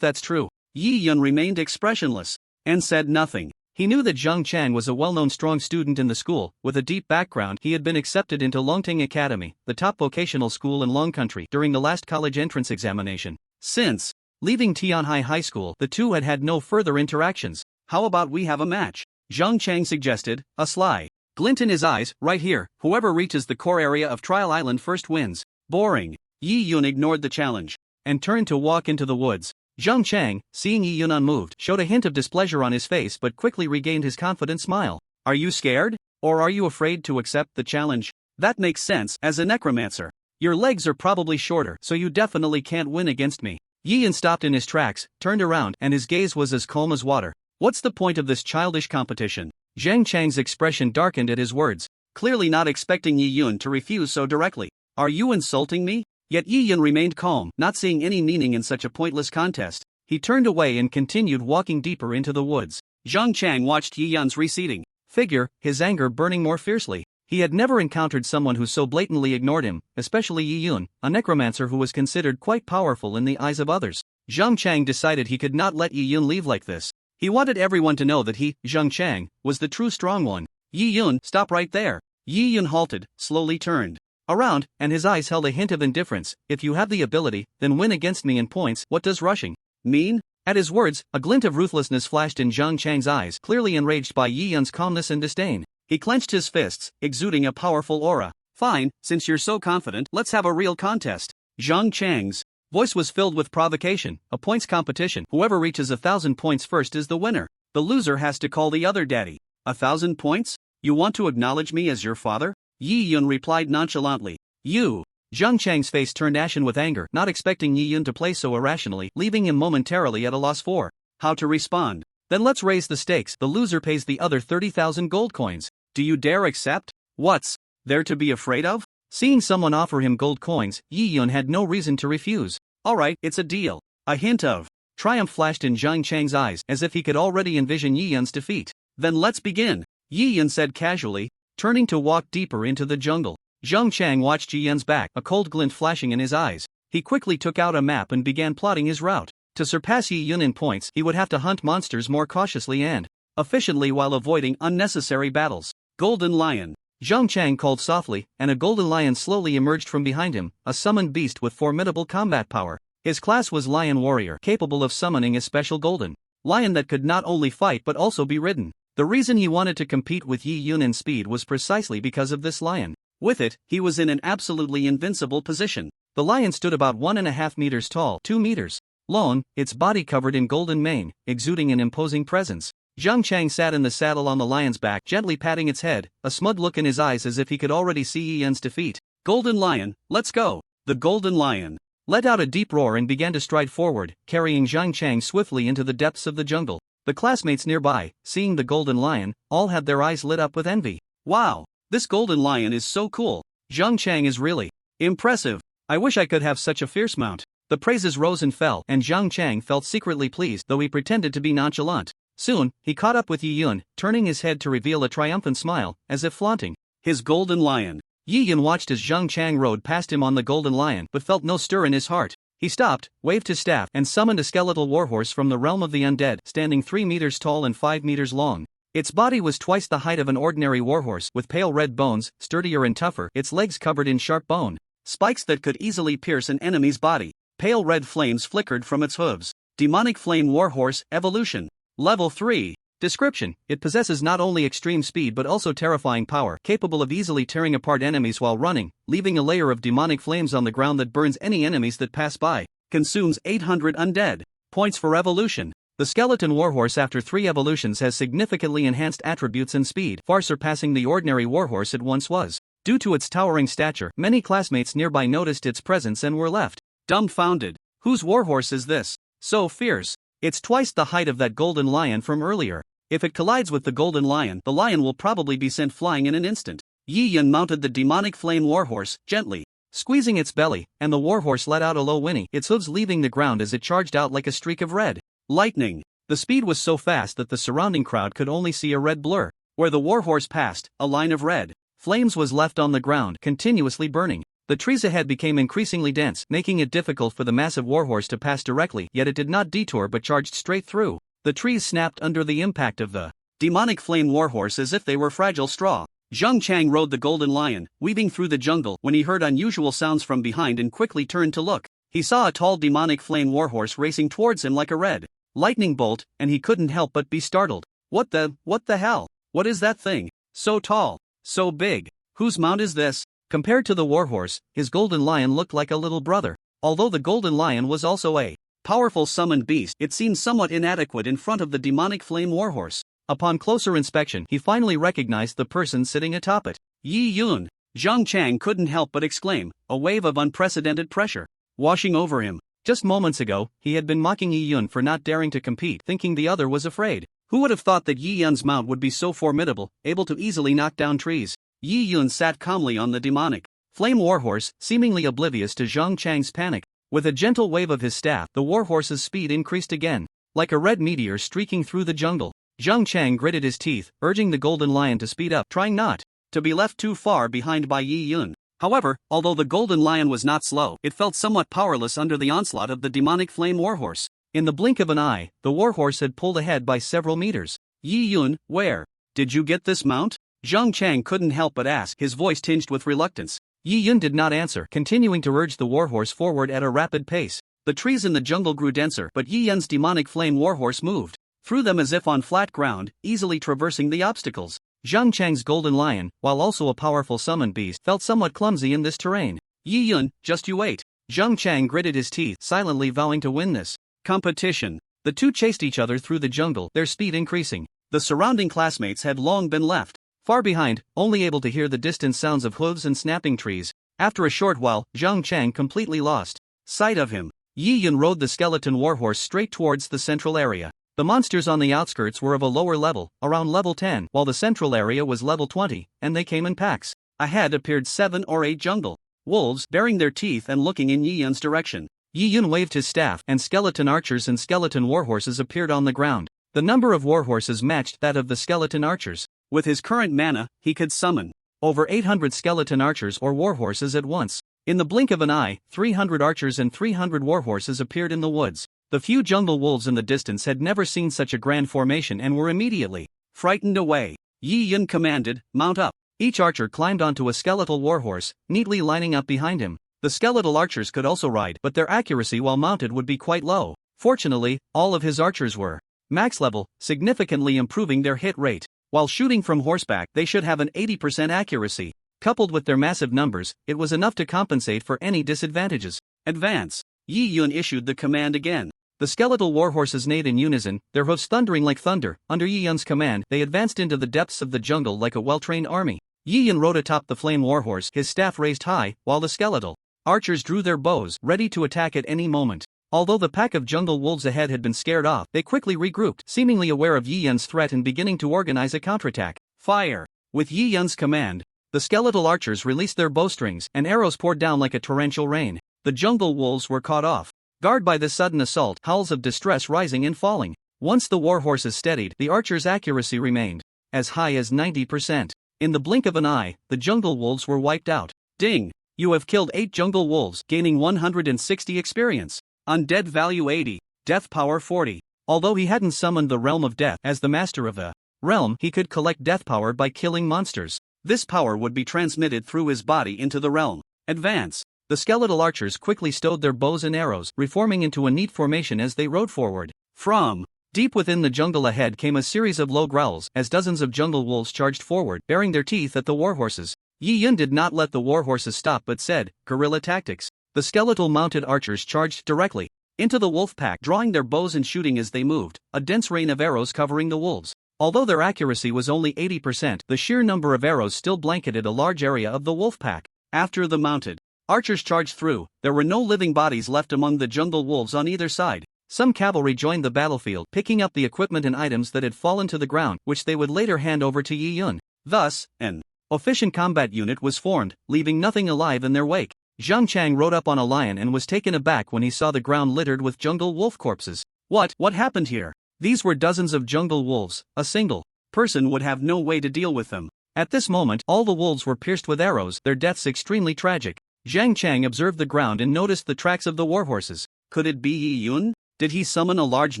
S1: that's true. Yi Yun remained expressionless and said nothing. He knew that Zhang Chang was a well-known strong student in the school. With a deep background, he had been accepted into Longting Academy, the top vocational school in Long Country, during the last college entrance examination. Since leaving Tianhai High School, the two had had no further interactions. How about we have a match? Zhang Chang suggested, a sly glint in his eyes. Right here, whoever reaches the core area of Trial Island first wins. Boring. Yi Yun ignored the challenge and turned to walk into the woods. Zhang Chang, seeing Yi Yun unmoved, showed a hint of displeasure on his face but quickly regained his confident smile. Are you scared? Or are you afraid to accept the challenge? That makes sense, as a necromancer. Your legs are probably shorter, so you definitely can't win against me. Yi Yun stopped in his tracks, turned around, and his gaze was as calm as water. What's the point of this childish competition? Zhang Chang's expression darkened at his words, clearly not expecting Yi Yun to refuse so directly. Are you insulting me? Yet Yi Yun remained calm, not seeing any meaning in such a pointless contest. He turned away and continued walking deeper into the woods. Zhang Chang watched Yi Yun's receding figure, his anger burning more fiercely. He had never encountered someone who so blatantly ignored him, especially Yi Yun, a necromancer who was considered quite powerful in the eyes of others. Zhang Chang decided he could not let Yi Yun leave like this. He wanted everyone to know that he, Zhang Chang, was the true strong one. Yi Yun, stop right there. Yi Yun halted, slowly turned around, and his eyes held a hint of indifference. If you have the ability, then win against me in points. What does rushing mean? At his words, a glint of ruthlessness flashed in Zhang Chang's eyes, clearly enraged by Yi Yun's calmness and disdain. He clenched his fists, exuding a powerful aura. Fine, since you're so confident, let's have a real contest. Zhang Chang's voice was filled with provocation. A points competition. Whoever reaches 1,000 points first is the winner. The loser has to call the other daddy. 1,000 points? You want to acknowledge me as your father? Yi Yun replied nonchalantly. You. Zhang Chang's face turned ashen with anger, not expecting Yi Yun to play so irrationally, leaving him momentarily at a loss for how to respond. Then let's raise the stakes. The loser pays the other 30,000 gold coins. Do you dare accept? What's there to be afraid of? Seeing someone offer him gold coins, Yi Yun had no reason to refuse. Alright, it's a deal. A hint of triumph flashed in Zhang Chang's eyes, as if he could already envision Yi Yun's defeat. Then let's begin, Yi Yun said casually, turning to walk deeper into the jungle. Zhang Chang watched Yi Yun's back, a cold glint flashing in his eyes. He quickly took out a map and began plotting his route. To surpass Yi Yun in points, he would have to hunt monsters more cautiously and efficiently while avoiding unnecessary battles. Golden Lion. Zhang Chang called softly, and a golden lion slowly emerged from behind him, a summoned beast with formidable combat power. His class was Lion Warrior, capable of summoning a special golden lion that could not only fight but also be ridden. The reason he wanted to compete with Yi Yun in speed was precisely because of this lion. With it, he was in an absolutely invincible position. The lion stood about 1.5 meters tall, 2 meters long, its body covered in golden mane, exuding an imposing presence. Zhang Chang sat in the saddle on the lion's back, gently patting its head, a smug look in his eyes as if he could already see Yi Yun's defeat. Golden Lion, let's go! The Golden Lion let out a deep roar and began to stride forward, carrying Zhang Chang swiftly into the depths of the jungle. The classmates nearby, seeing the Golden Lion, all had their eyes lit up with envy. Wow! This Golden Lion is so cool! Zhang Chang is really impressive. I wish I could have such a fierce mount. The praises rose and fell, and Zhang Chang felt secretly pleased, though he pretended to be nonchalant. Soon, he caught up with Yi Yun, turning his head to reveal a triumphant smile, as if flaunting his Golden Lion. Yi Yun watched as Zhang Chang rode past him on the Golden Lion but felt no stir in his heart. He stopped, waved his staff, and summoned a skeletal warhorse from the realm of the undead, standing 3 meters tall and 5 meters long. Its body was twice the height of an ordinary warhorse, with pale red bones, sturdier and tougher, its legs covered in sharp bone spikes that could easily pierce an enemy's body. Pale red flames flickered from its hooves. Demonic Flame Warhorse, Evolution. Level 3. Description: it possesses not only extreme speed but also terrifying power, capable of easily tearing apart enemies while running, leaving a layer of demonic flames on the ground that burns any enemies that pass by. Consumes 800 undead points for evolution. The skeleton warhorse after 3 evolutions has significantly enhanced attributes and speed, far surpassing the ordinary warhorse it once was. Due to its towering stature, many classmates nearby noticed its presence and were left dumbfounded. Whose warhorse is this? So fierce. It's twice the height of that Golden Lion from earlier. If it collides with the Golden Lion, the lion will probably be sent flying in an instant. Yi Yun mounted the Demonic Flame Warhorse, gently squeezing its belly, and the warhorse let out a low whinny, its hooves leaving the ground as it charged out like a streak of red lightning. The speed was so fast that the surrounding crowd could only see a red blur. Where the warhorse passed, a line of red flames was left on the ground, continuously burning. The trees ahead became increasingly dense, making it difficult for the massive warhorse to pass directly, yet it did not detour but charged straight through. The trees snapped under the impact of the Demonic Flame Warhorse as if they were fragile straw. Zhang Chang rode the Golden Lion, weaving through the jungle, when he heard unusual sounds from behind and quickly turned to look. He saw a tall Demonic Flame Warhorse racing towards him like a red lightning bolt, and he couldn't help but be startled. What the hell? What is that thing? So tall, so big. Whose mount is this? Compared to the warhorse, his Golden Lion looked like a little brother. Although the Golden Lion was also a powerful summoned beast, it seemed somewhat inadequate in front of the Demonic Flame Warhorse. Upon closer inspection, he finally recognized the person sitting atop it. Yi Yun. Zhang Chang couldn't help but exclaim, a wave of unprecedented pressure washing over him. Just moments ago, he had been mocking Yi Yun for not daring to compete, thinking the other was afraid. Who would have thought that Yi Yun's mount would be so formidable, able to easily knock down trees? Yi Yun sat calmly on the Demonic Flame Warhorse, seemingly oblivious to Zhang Chang's panic. With a gentle wave of his staff, the warhorse's speed increased again, like a red meteor streaking through the jungle. Zhang Chang gritted his teeth, urging the Golden Lion to speed up, trying not
S2: to be left too far behind by Yi Yun. However, although the golden lion was not slow, it felt somewhat powerless under the onslaught of the demonic flame warhorse.
S1: In the blink of an eye, the warhorse had pulled ahead by several meters.
S2: Yi Yun, where did you get this mount? Zhang Chang couldn't help but ask, his voice tinged with reluctance.
S1: Yi Yun did not answer, continuing to urge the warhorse forward at a rapid pace.
S2: The trees in the jungle grew denser, but Yi Yun's demonic flame warhorse moved through them as if on flat ground, easily traversing the obstacles.
S1: Zhang Chang's golden lion, while also a powerful summoned beast, felt somewhat clumsy in this terrain.
S2: Yi Yun, just you wait.
S1: Zhang Chang gritted his teeth, silently vowing to win this
S2: competition.
S1: The two chased each other through the jungle, their speed increasing.
S2: The surrounding classmates had long been left
S1: far behind, only able to hear the distant sounds of hooves and snapping trees. After a short while, Zhang Chang completely lost
S2: sight of him.
S1: Yi Yun rode the skeleton warhorse straight towards the central area. The monsters on the outskirts were of a lower level, around level 10, while the central area was level 20, and they came in packs.
S2: Ahead appeared 7 or 8 jungle wolves, baring their teeth and looking in Yi Yun's direction.
S1: Yi Yun waved his staff, and skeleton archers and skeleton warhorses appeared on the ground. The number of warhorses matched that of the skeleton archers.
S2: With his current mana, he could summon
S1: over 800 skeleton archers or warhorses at once. In the blink of an eye, 300 archers and 300 warhorses appeared in the woods. The few jungle wolves in the distance had never seen such a grand formation and were immediately
S2: frightened away. Yi Yun commanded, "Mount up."
S1: Each archer climbed onto a skeletal warhorse, neatly lining up behind him. The skeletal archers could also ride, but their accuracy while mounted would be quite low. Fortunately, all of his archers were max level, significantly improving their hit rate. While shooting from horseback, they should have an 80% accuracy. Coupled with their massive numbers, it was enough to compensate for any disadvantages.
S2: Advance. Yi Yun issued the command again.
S1: The skeletal warhorses neighed in unison, their hoofs thundering like thunder. Under Yi Yun's command, they advanced into the depths of the jungle like a well-trained army. Yi Yun rode atop the flame warhorse, his staff raised high, while the skeletal archers drew their bows, ready to attack at any moment. Although the pack of jungle wolves ahead had been scared off, they quickly regrouped, seemingly aware of Yi Yun's threat and beginning to organize a counterattack.
S2: Fire! With Yi Yun's command,
S1: the skeletal archers released their bowstrings, and arrows poured down like a torrential rain.
S2: The jungle wolves were caught off guard by this sudden assault, howls of distress rising and falling.
S1: Once the warhorses steadied, the archers' accuracy remained as high as 90%. In the blink of an eye, the jungle wolves were wiped out.
S2: Ding! You have killed 8 jungle wolves, gaining 160 experience. Undead value 80, death power 40.
S1: Although he hadn't summoned the realm of death as the master of the realm, he could collect death power by killing monsters.
S2: This power would be transmitted through his body into the realm. Advance.
S1: The skeletal archers quickly stowed their bows and arrows, reforming into a neat formation as they rode forward.
S2: From
S1: deep within the jungle ahead came a series of low growls as dozens of jungle wolves charged forward, baring their teeth at the warhorses. Yi Yun did not let the warhorses stop but said, "Guerrilla tactics." The skeletal mounted archers charged directly into the wolf pack, drawing their bows and shooting as they moved, a dense rain of arrows covering the wolves. Although their accuracy was only 80%, the sheer number of arrows still blanketed a large area of the wolf pack.
S2: After the mounted archers charged through, there were no living bodies left among the jungle wolves on either side.
S1: Some cavalry joined the battlefield, picking up the equipment and items that had fallen to the ground, which they would later hand over to Yi Yun.
S2: Thus, an
S1: efficient combat unit was formed, leaving nothing alive in their wake. Zhang Chang rode up on a lion and was taken aback when he saw the ground littered with jungle wolf corpses.
S2: What happened here?
S1: These were dozens of jungle wolves. A single
S2: person would have no way to deal with them.
S1: At this moment, all the wolves were pierced with arrows, their deaths extremely tragic. Zhang Chang observed the ground and noticed the tracks of the warhorses.
S2: Could it be Yi Yun? Did he summon a large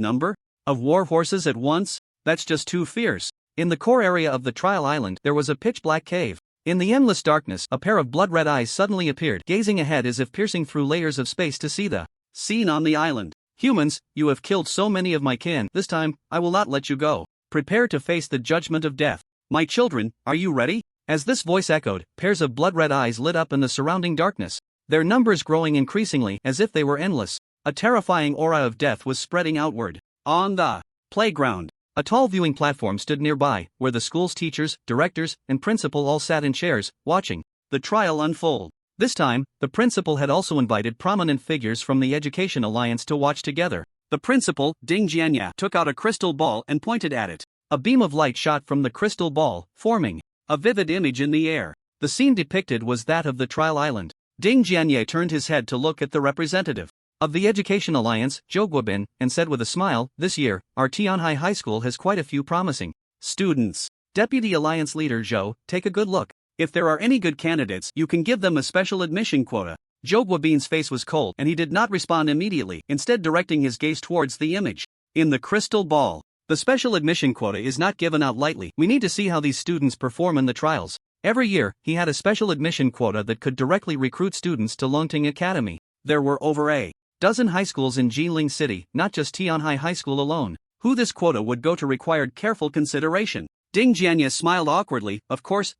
S2: number of warhorses at once? That's just too fierce.
S1: In the core area of the trial island, there was a pitch-black cave. In the endless darkness, a pair of blood-red eyes suddenly appeared, gazing ahead as if piercing through layers of space to see the
S2: scene on the island.
S1: "Humans, you have killed so many of my kin. This time, I will not let you go. Prepare to face the judgment of death.
S2: My children, are you ready?"
S1: As this voice echoed, pairs of blood-red eyes lit up in the surrounding darkness, their numbers growing increasingly as if they were endless. A terrifying aura of death was spreading outward.
S2: On the playground,
S1: a tall viewing platform stood nearby, where the school's teachers, directors, and principal all sat in chairs, watching
S2: the trial unfold.
S1: This time, the principal had also invited prominent figures from the Education Alliance to watch together.
S2: The principal, Ding Jianya, took out a crystal ball and pointed at it.
S1: A beam of light shot from the crystal ball, forming
S2: a vivid image in the air.
S1: The scene depicted was that of the trial island.
S2: Ding Jianye turned his head to look at the representative
S1: of the Education Alliance, Zhou Guobin, and said with a smile, "This year, our Tianhai High School has quite a few promising students." Deputy Alliance leader Zhou, take a good look.
S2: If there are any good candidates, you can give them a special admission quota. Jogwabin's face was cold and he did not respond immediately, instead directing his gaze towards the image. In the crystal ball. The special admission quota is not given out lightly. We need to see how these students perform in the trials. Every year, he had a special admission quota that could directly recruit students to Longting Academy. There were over a dozen high schools in Jiling City, not just Tianhai High School alone. Who this quota would go to required careful consideration. Ding Jianya smiled awkwardly. Of course,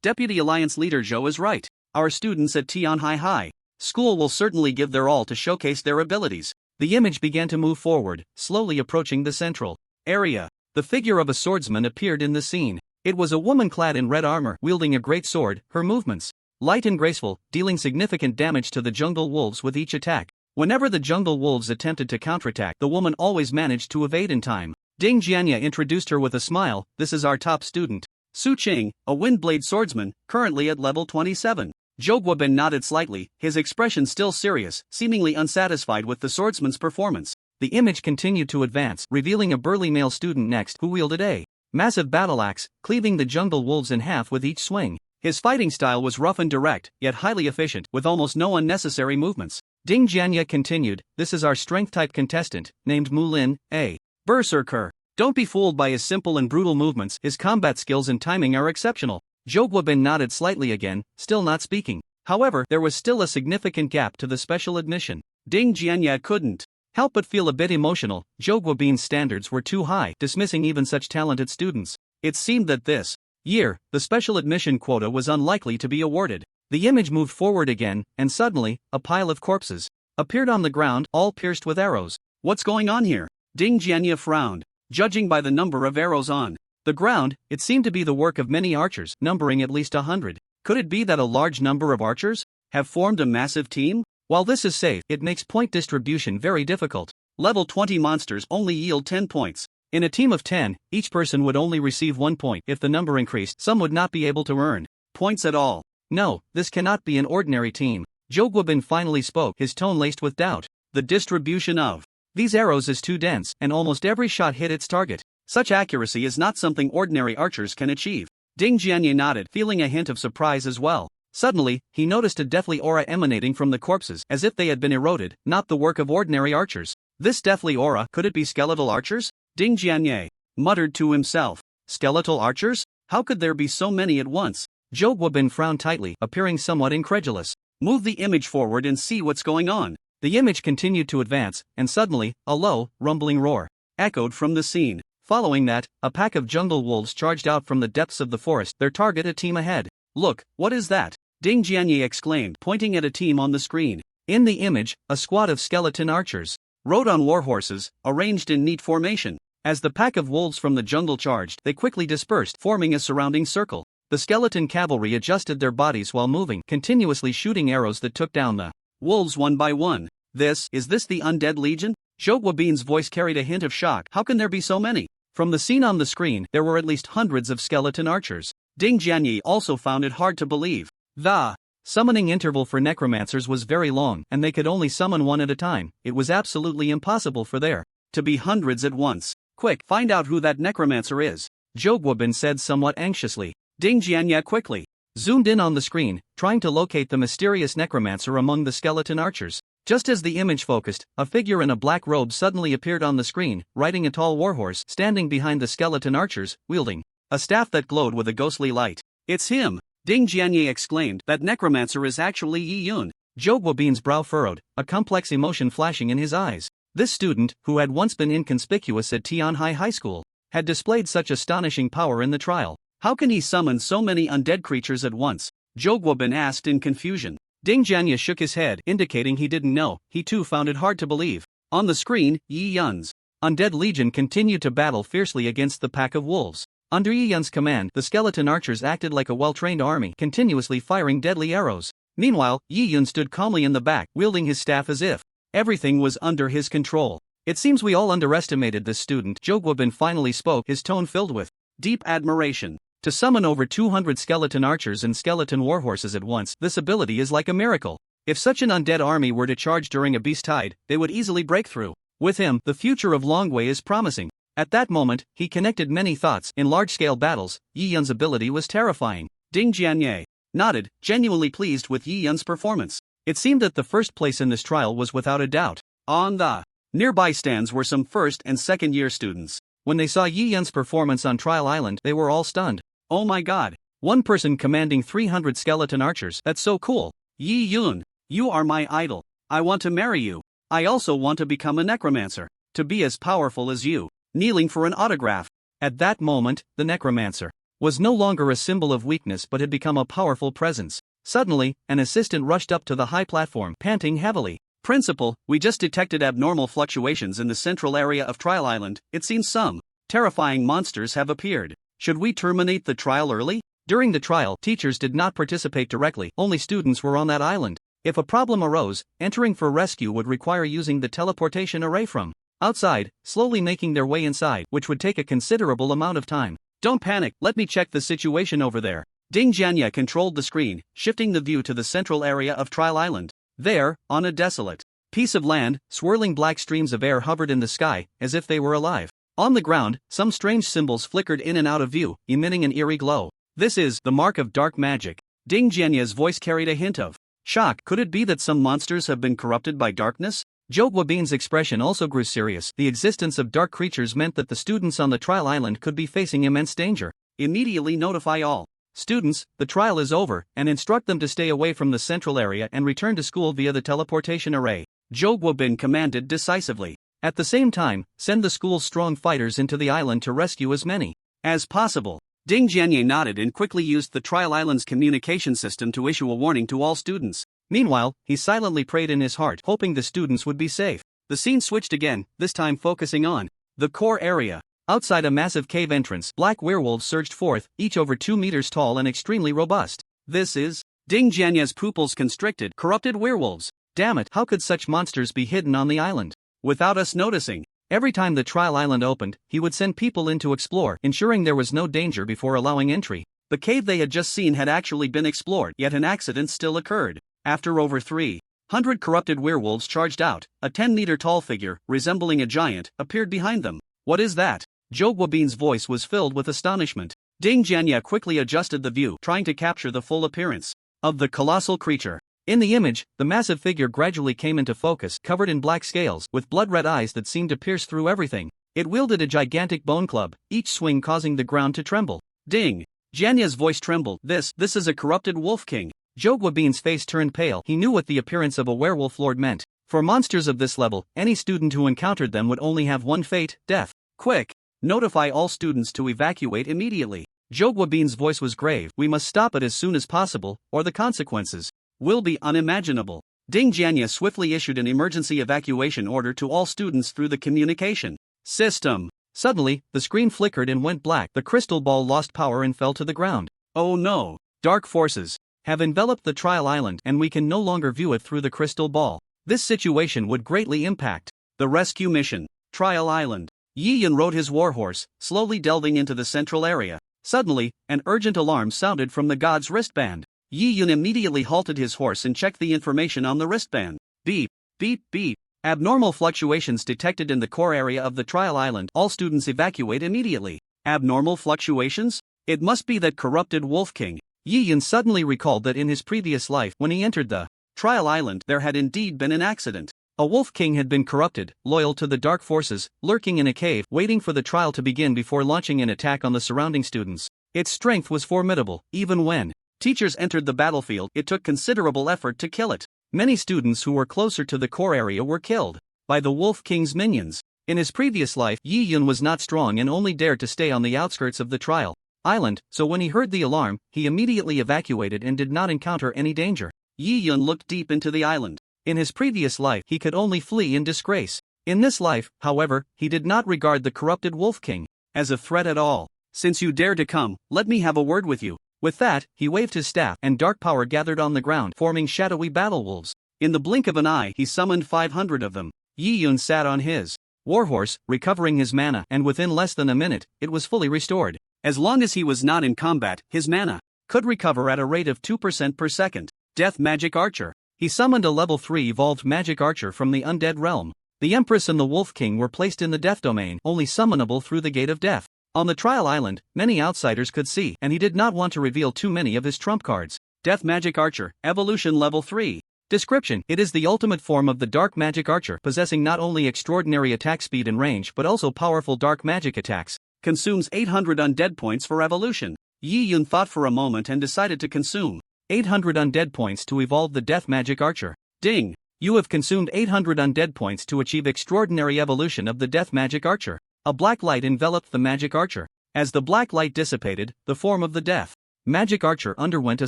S2: Deputy Alliance Leader Zhou is right. Our students at Tianhai High School will certainly give their all to showcase their abilities. The image began to move forward, slowly approaching the central area. The figure of a swordsman appeared in the scene. It was a woman clad in red armor, wielding a great sword, her movements light and graceful, dealing significant damage to the jungle wolves with each attack. Whenever the jungle wolves attempted to counterattack, the woman always managed to evade in time. Ding Jianya introduced her with a smile. This is our top student, Su Qing, a windblade swordsman, currently at level 27. Jogwabin nodded slightly, his expression still serious, seemingly unsatisfied with the swordsman's performance. The image continued to advance, revealing a burly male student next who wielded a massive battle axe, cleaving the jungle wolves in half with each swing. His fighting style was rough and direct, yet highly efficient, with almost no unnecessary movements. Ding Jianya continued, this is our strength-type contestant, named Mulin, a berserker. Don't be fooled by his simple and brutal movements, his combat skills and timing are exceptional. Jogwabin nodded slightly again, still not speaking. However, there was still a significant gap to the special admission. Ding Jianya couldn't help but feel a bit emotional. Jogwabin's standards were too high, dismissing even such talented students. It seemed that this year, the special admission quota was unlikely to be awarded. The image moved forward again, and suddenly, a pile of corpses appeared on the ground, all pierced with arrows. What's going on here? Ding Jianya frowned. Judging by the number of arrows on the ground, it seemed to be the work of many archers, numbering at least 100. Could it be that a large number of archers have formed a massive team? While this is safe, it makes point distribution very difficult. Level 20 monsters only yield 10 points. In a team of 10, each person would only receive 1 point. If the number increased, some would not be able to earn points at all. No, this cannot be an ordinary team. Jogwabin finally spoke, his tone laced with doubt. The distribution of these arrows is too dense, and almost every shot hit its target. Such accuracy is not something ordinary archers can achieve. Ding Jianye nodded, feeling a hint of surprise as well. Suddenly, he noticed a deathly aura emanating from the corpses, as if they had been eroded, not the work of ordinary archers. This deathly aura, could it be skeletal archers? Ding Jianye muttered to himself. Skeletal archers? How could there be so many at once? Jogwabin frowned tightly, appearing somewhat incredulous. Move the image forward and see what's going on. The image continued to advance, and suddenly, a low, rumbling roar echoed from the scene. Following that, a pack of jungle wolves charged out from the depths of the forest, their target a team ahead. Look, what is that? Ding Jianye exclaimed, pointing at a team on the screen. In the image, a squad of skeleton archers rode on warhorses, arranged in neat formation. As the pack of wolves from the jungle charged, they quickly dispersed, forming a surrounding circle. The skeleton cavalry adjusted their bodies while moving, continuously shooting arrows that took down the wolves one by one. Is this the undead legion? Jogwabin's voice carried a hint of shock. How can there be so many? From the scene on the screen, there were at least hundreds of skeleton archers. Ding Jianye also found it hard to believe. The summoning interval for necromancers was very long, and they could only summon one at a time. It was absolutely impossible for there to be hundreds at once. Quick, find out who that necromancer is, Jogwabin said somewhat anxiously. Ding Jianye quickly zoomed in on the screen, trying to locate the mysterious necromancer among the skeleton archers. Just as the image focused, a figure in a black robe suddenly appeared on the screen, riding a tall warhorse, standing behind the skeleton archers, wielding a staff that glowed with a ghostly light. It's him! Ding Jianye exclaimed. That necromancer is actually Yi Yun. Jogwabin's brow furrowed, a complex emotion flashing in his eyes. This student, who had once been inconspicuous at Tianhai High School, had displayed such astonishing power in the trial. How can he summon so many undead creatures at once? Jogwabin asked in confusion. Ding Jianye shook his head, indicating he didn't know. He too found it hard to believe. On the screen, Yi Yun's undead legion continued to battle fiercely against the pack of wolves. Under Yi Yun's command, the skeleton archers acted like a well-trained army, continuously firing deadly arrows. Meanwhile, Yi Yun stood calmly in the back, wielding his staff as if everything was under his control. It seems we all underestimated this student. Jogwabin finally spoke, his tone filled with deep admiration. To summon over 200 skeleton archers and skeleton warhorses at once, this ability is like a miracle. If such an undead army were to charge during a beast tide, they would easily break through. With him, the future of Longwei is promising. At that moment, he connected many thoughts. In large-scale battles, Yi Yun's ability was terrifying. Ding Jianye nodded, genuinely pleased with Yi Yun's performance. It seemed that the first place in this trial was without a doubt. On the nearby stands were some first and second year students. When they saw Yi Yun's performance on Trial Island, they were all stunned. Oh my god. One person commanding 300 skeleton archers. That's so cool. Yi Yun, you are my idol. I want to marry you. I also want to become a necromancer. To be as powerful as you. Kneeling for an autograph. At that moment, the necromancer was no longer a symbol of weakness but had become a powerful presence. Suddenly, an assistant rushed up to the high platform, panting heavily. Principal, we just detected abnormal fluctuations in the central area of Trial Island. It seems some terrifying monsters have appeared. Should we terminate the trial early? During the trial, teachers did not participate directly, only students were on that island. If a problem arose, entering for rescue would require using the teleportation array from outside, slowly making their way inside, which would take a considerable amount of time. Don't panic, let me check the situation over there. Ding Jianye controlled the screen, shifting the view to the central area of Trial Island. There, on a desolate piece of land, swirling black streams of air hovered in the sky, as if they were alive. On the ground, some strange symbols flickered in and out of view, emitting an eerie glow. This is the mark of dark magic. Ding Jianye's voice carried a hint of shock. Could it be that some monsters have been corrupted by darkness? Zhou Guobin's expression also grew serious. The existence of dark creatures meant that the students on the trial island could be facing immense danger. Immediately notify all students, the trial is over, and instruct them to stay away from the central area and return to school via the teleportation array. Zhou Guobin commanded decisively. At the same time, send the school's strong fighters into the island to rescue as many as possible. Ding Jianye nodded and quickly used the trial island's communication system to issue a warning to all students. Meanwhile, he silently prayed in his heart, hoping the students would be safe. The scene switched again, this time focusing on the core area. Outside a massive cave entrance, black werewolves surged forth, each over 2 meters tall and extremely robust. This is Ding Jianye's pupils constricted, corrupted werewolves. Damn it, how could such monsters be hidden on the island without us noticing? Every time the trial island opened, he would send people in to explore, ensuring there was no danger before allowing entry. The cave they had just seen had actually been explored, yet an accident still occurred. After over 300 corrupted werewolves charged out, a 10-meter-tall figure, resembling a giant, appeared behind them. What is that? Zhou Guobin's voice was filled with astonishment. Ding Jianye quickly adjusted the view, trying to capture the full appearance of the colossal creature. In the image, the massive figure gradually came into focus, covered in black scales, with blood-red eyes that seemed to pierce through everything. It wielded a gigantic bone club, each swing causing the ground to tremble. Ding! Jianye's voice trembled. This is a corrupted wolf king. Zhou Guobin's face turned pale. He knew what the appearance of a werewolf lord meant. For monsters of this level, any student who encountered them would only have one fate, death. Quick! Notify all students to evacuate immediately. Zhou Guobin's voice was grave. We must stop it as soon as possible, or the consequences will be unimaginable. Ding Jianye swiftly issued an emergency evacuation order to all students through the communication system. Suddenly, the screen flickered and went black. The crystal ball lost power and fell to the ground. Oh no! Dark forces have enveloped the trial island and we can no longer view it through the crystal ball. This situation would greatly impact the rescue mission. Trial Island. Yi Yun rode his warhorse, slowly delving into the central area. Suddenly, an urgent alarm sounded from the god's wristband. Yi Yun immediately halted his horse and checked the information on the wristband. Beep, beep, beep. Abnormal fluctuations detected in the core area of the trial island. All students evacuate immediately. Abnormal fluctuations? It must be that corrupted Wolf King. Yi Yun suddenly recalled that in his previous life, when he entered the trial island, there had indeed been an accident. A Wolf King had been corrupted, loyal to the dark forces, lurking in a cave, waiting for the trial to begin before launching an attack on the surrounding students. Its strength was formidable, even when teachers entered the battlefield. It took considerable effort to kill it. Many students who were closer to the core area were killed by the Wolf King's minions. In his previous life, Yi Yun was not strong and only dared to stay on the outskirts of the trial island, so when he heard the alarm, he immediately evacuated and did not encounter any danger. Yi Yun looked deep into the island. In his previous life, he could only flee in disgrace. In this life, however, he did not regard the corrupted Wolf King as a threat at all. Since you dare to come, let me have a word with you. With that, he waved his staff, and dark power gathered on the ground, forming shadowy battle wolves. In the blink of an eye, he summoned 500 of them. Yi Yun sat on his warhorse, recovering his mana, and within less than a minute, it was fully restored. As long as he was not in combat, his mana could recover at a rate of 2% per second. Death Magic Archer. He summoned a level 3 evolved magic archer from the undead realm. The Empress and the Wolf King were placed in the death domain, only summonable through the Gate of Death.
S1: On the trial island, many outsiders could see, and he did not want to reveal too many of his trump cards.
S2: Death Magic Archer, Evolution Level 3.
S1: Description: it is the ultimate form of the dark magic archer, possessing not only extraordinary attack speed and range but also powerful dark magic attacks.
S2: Consumes 800 undead points for evolution. Yi Yun thought for a moment and decided to consume
S1: 800 undead points to evolve the Death Magic Archer.
S2: Ding!
S1: You have consumed 800 undead points to achieve extraordinary evolution of the Death Magic Archer. A black light enveloped the Magic Archer. As the black light dissipated, the form of the Death Magic Archer underwent a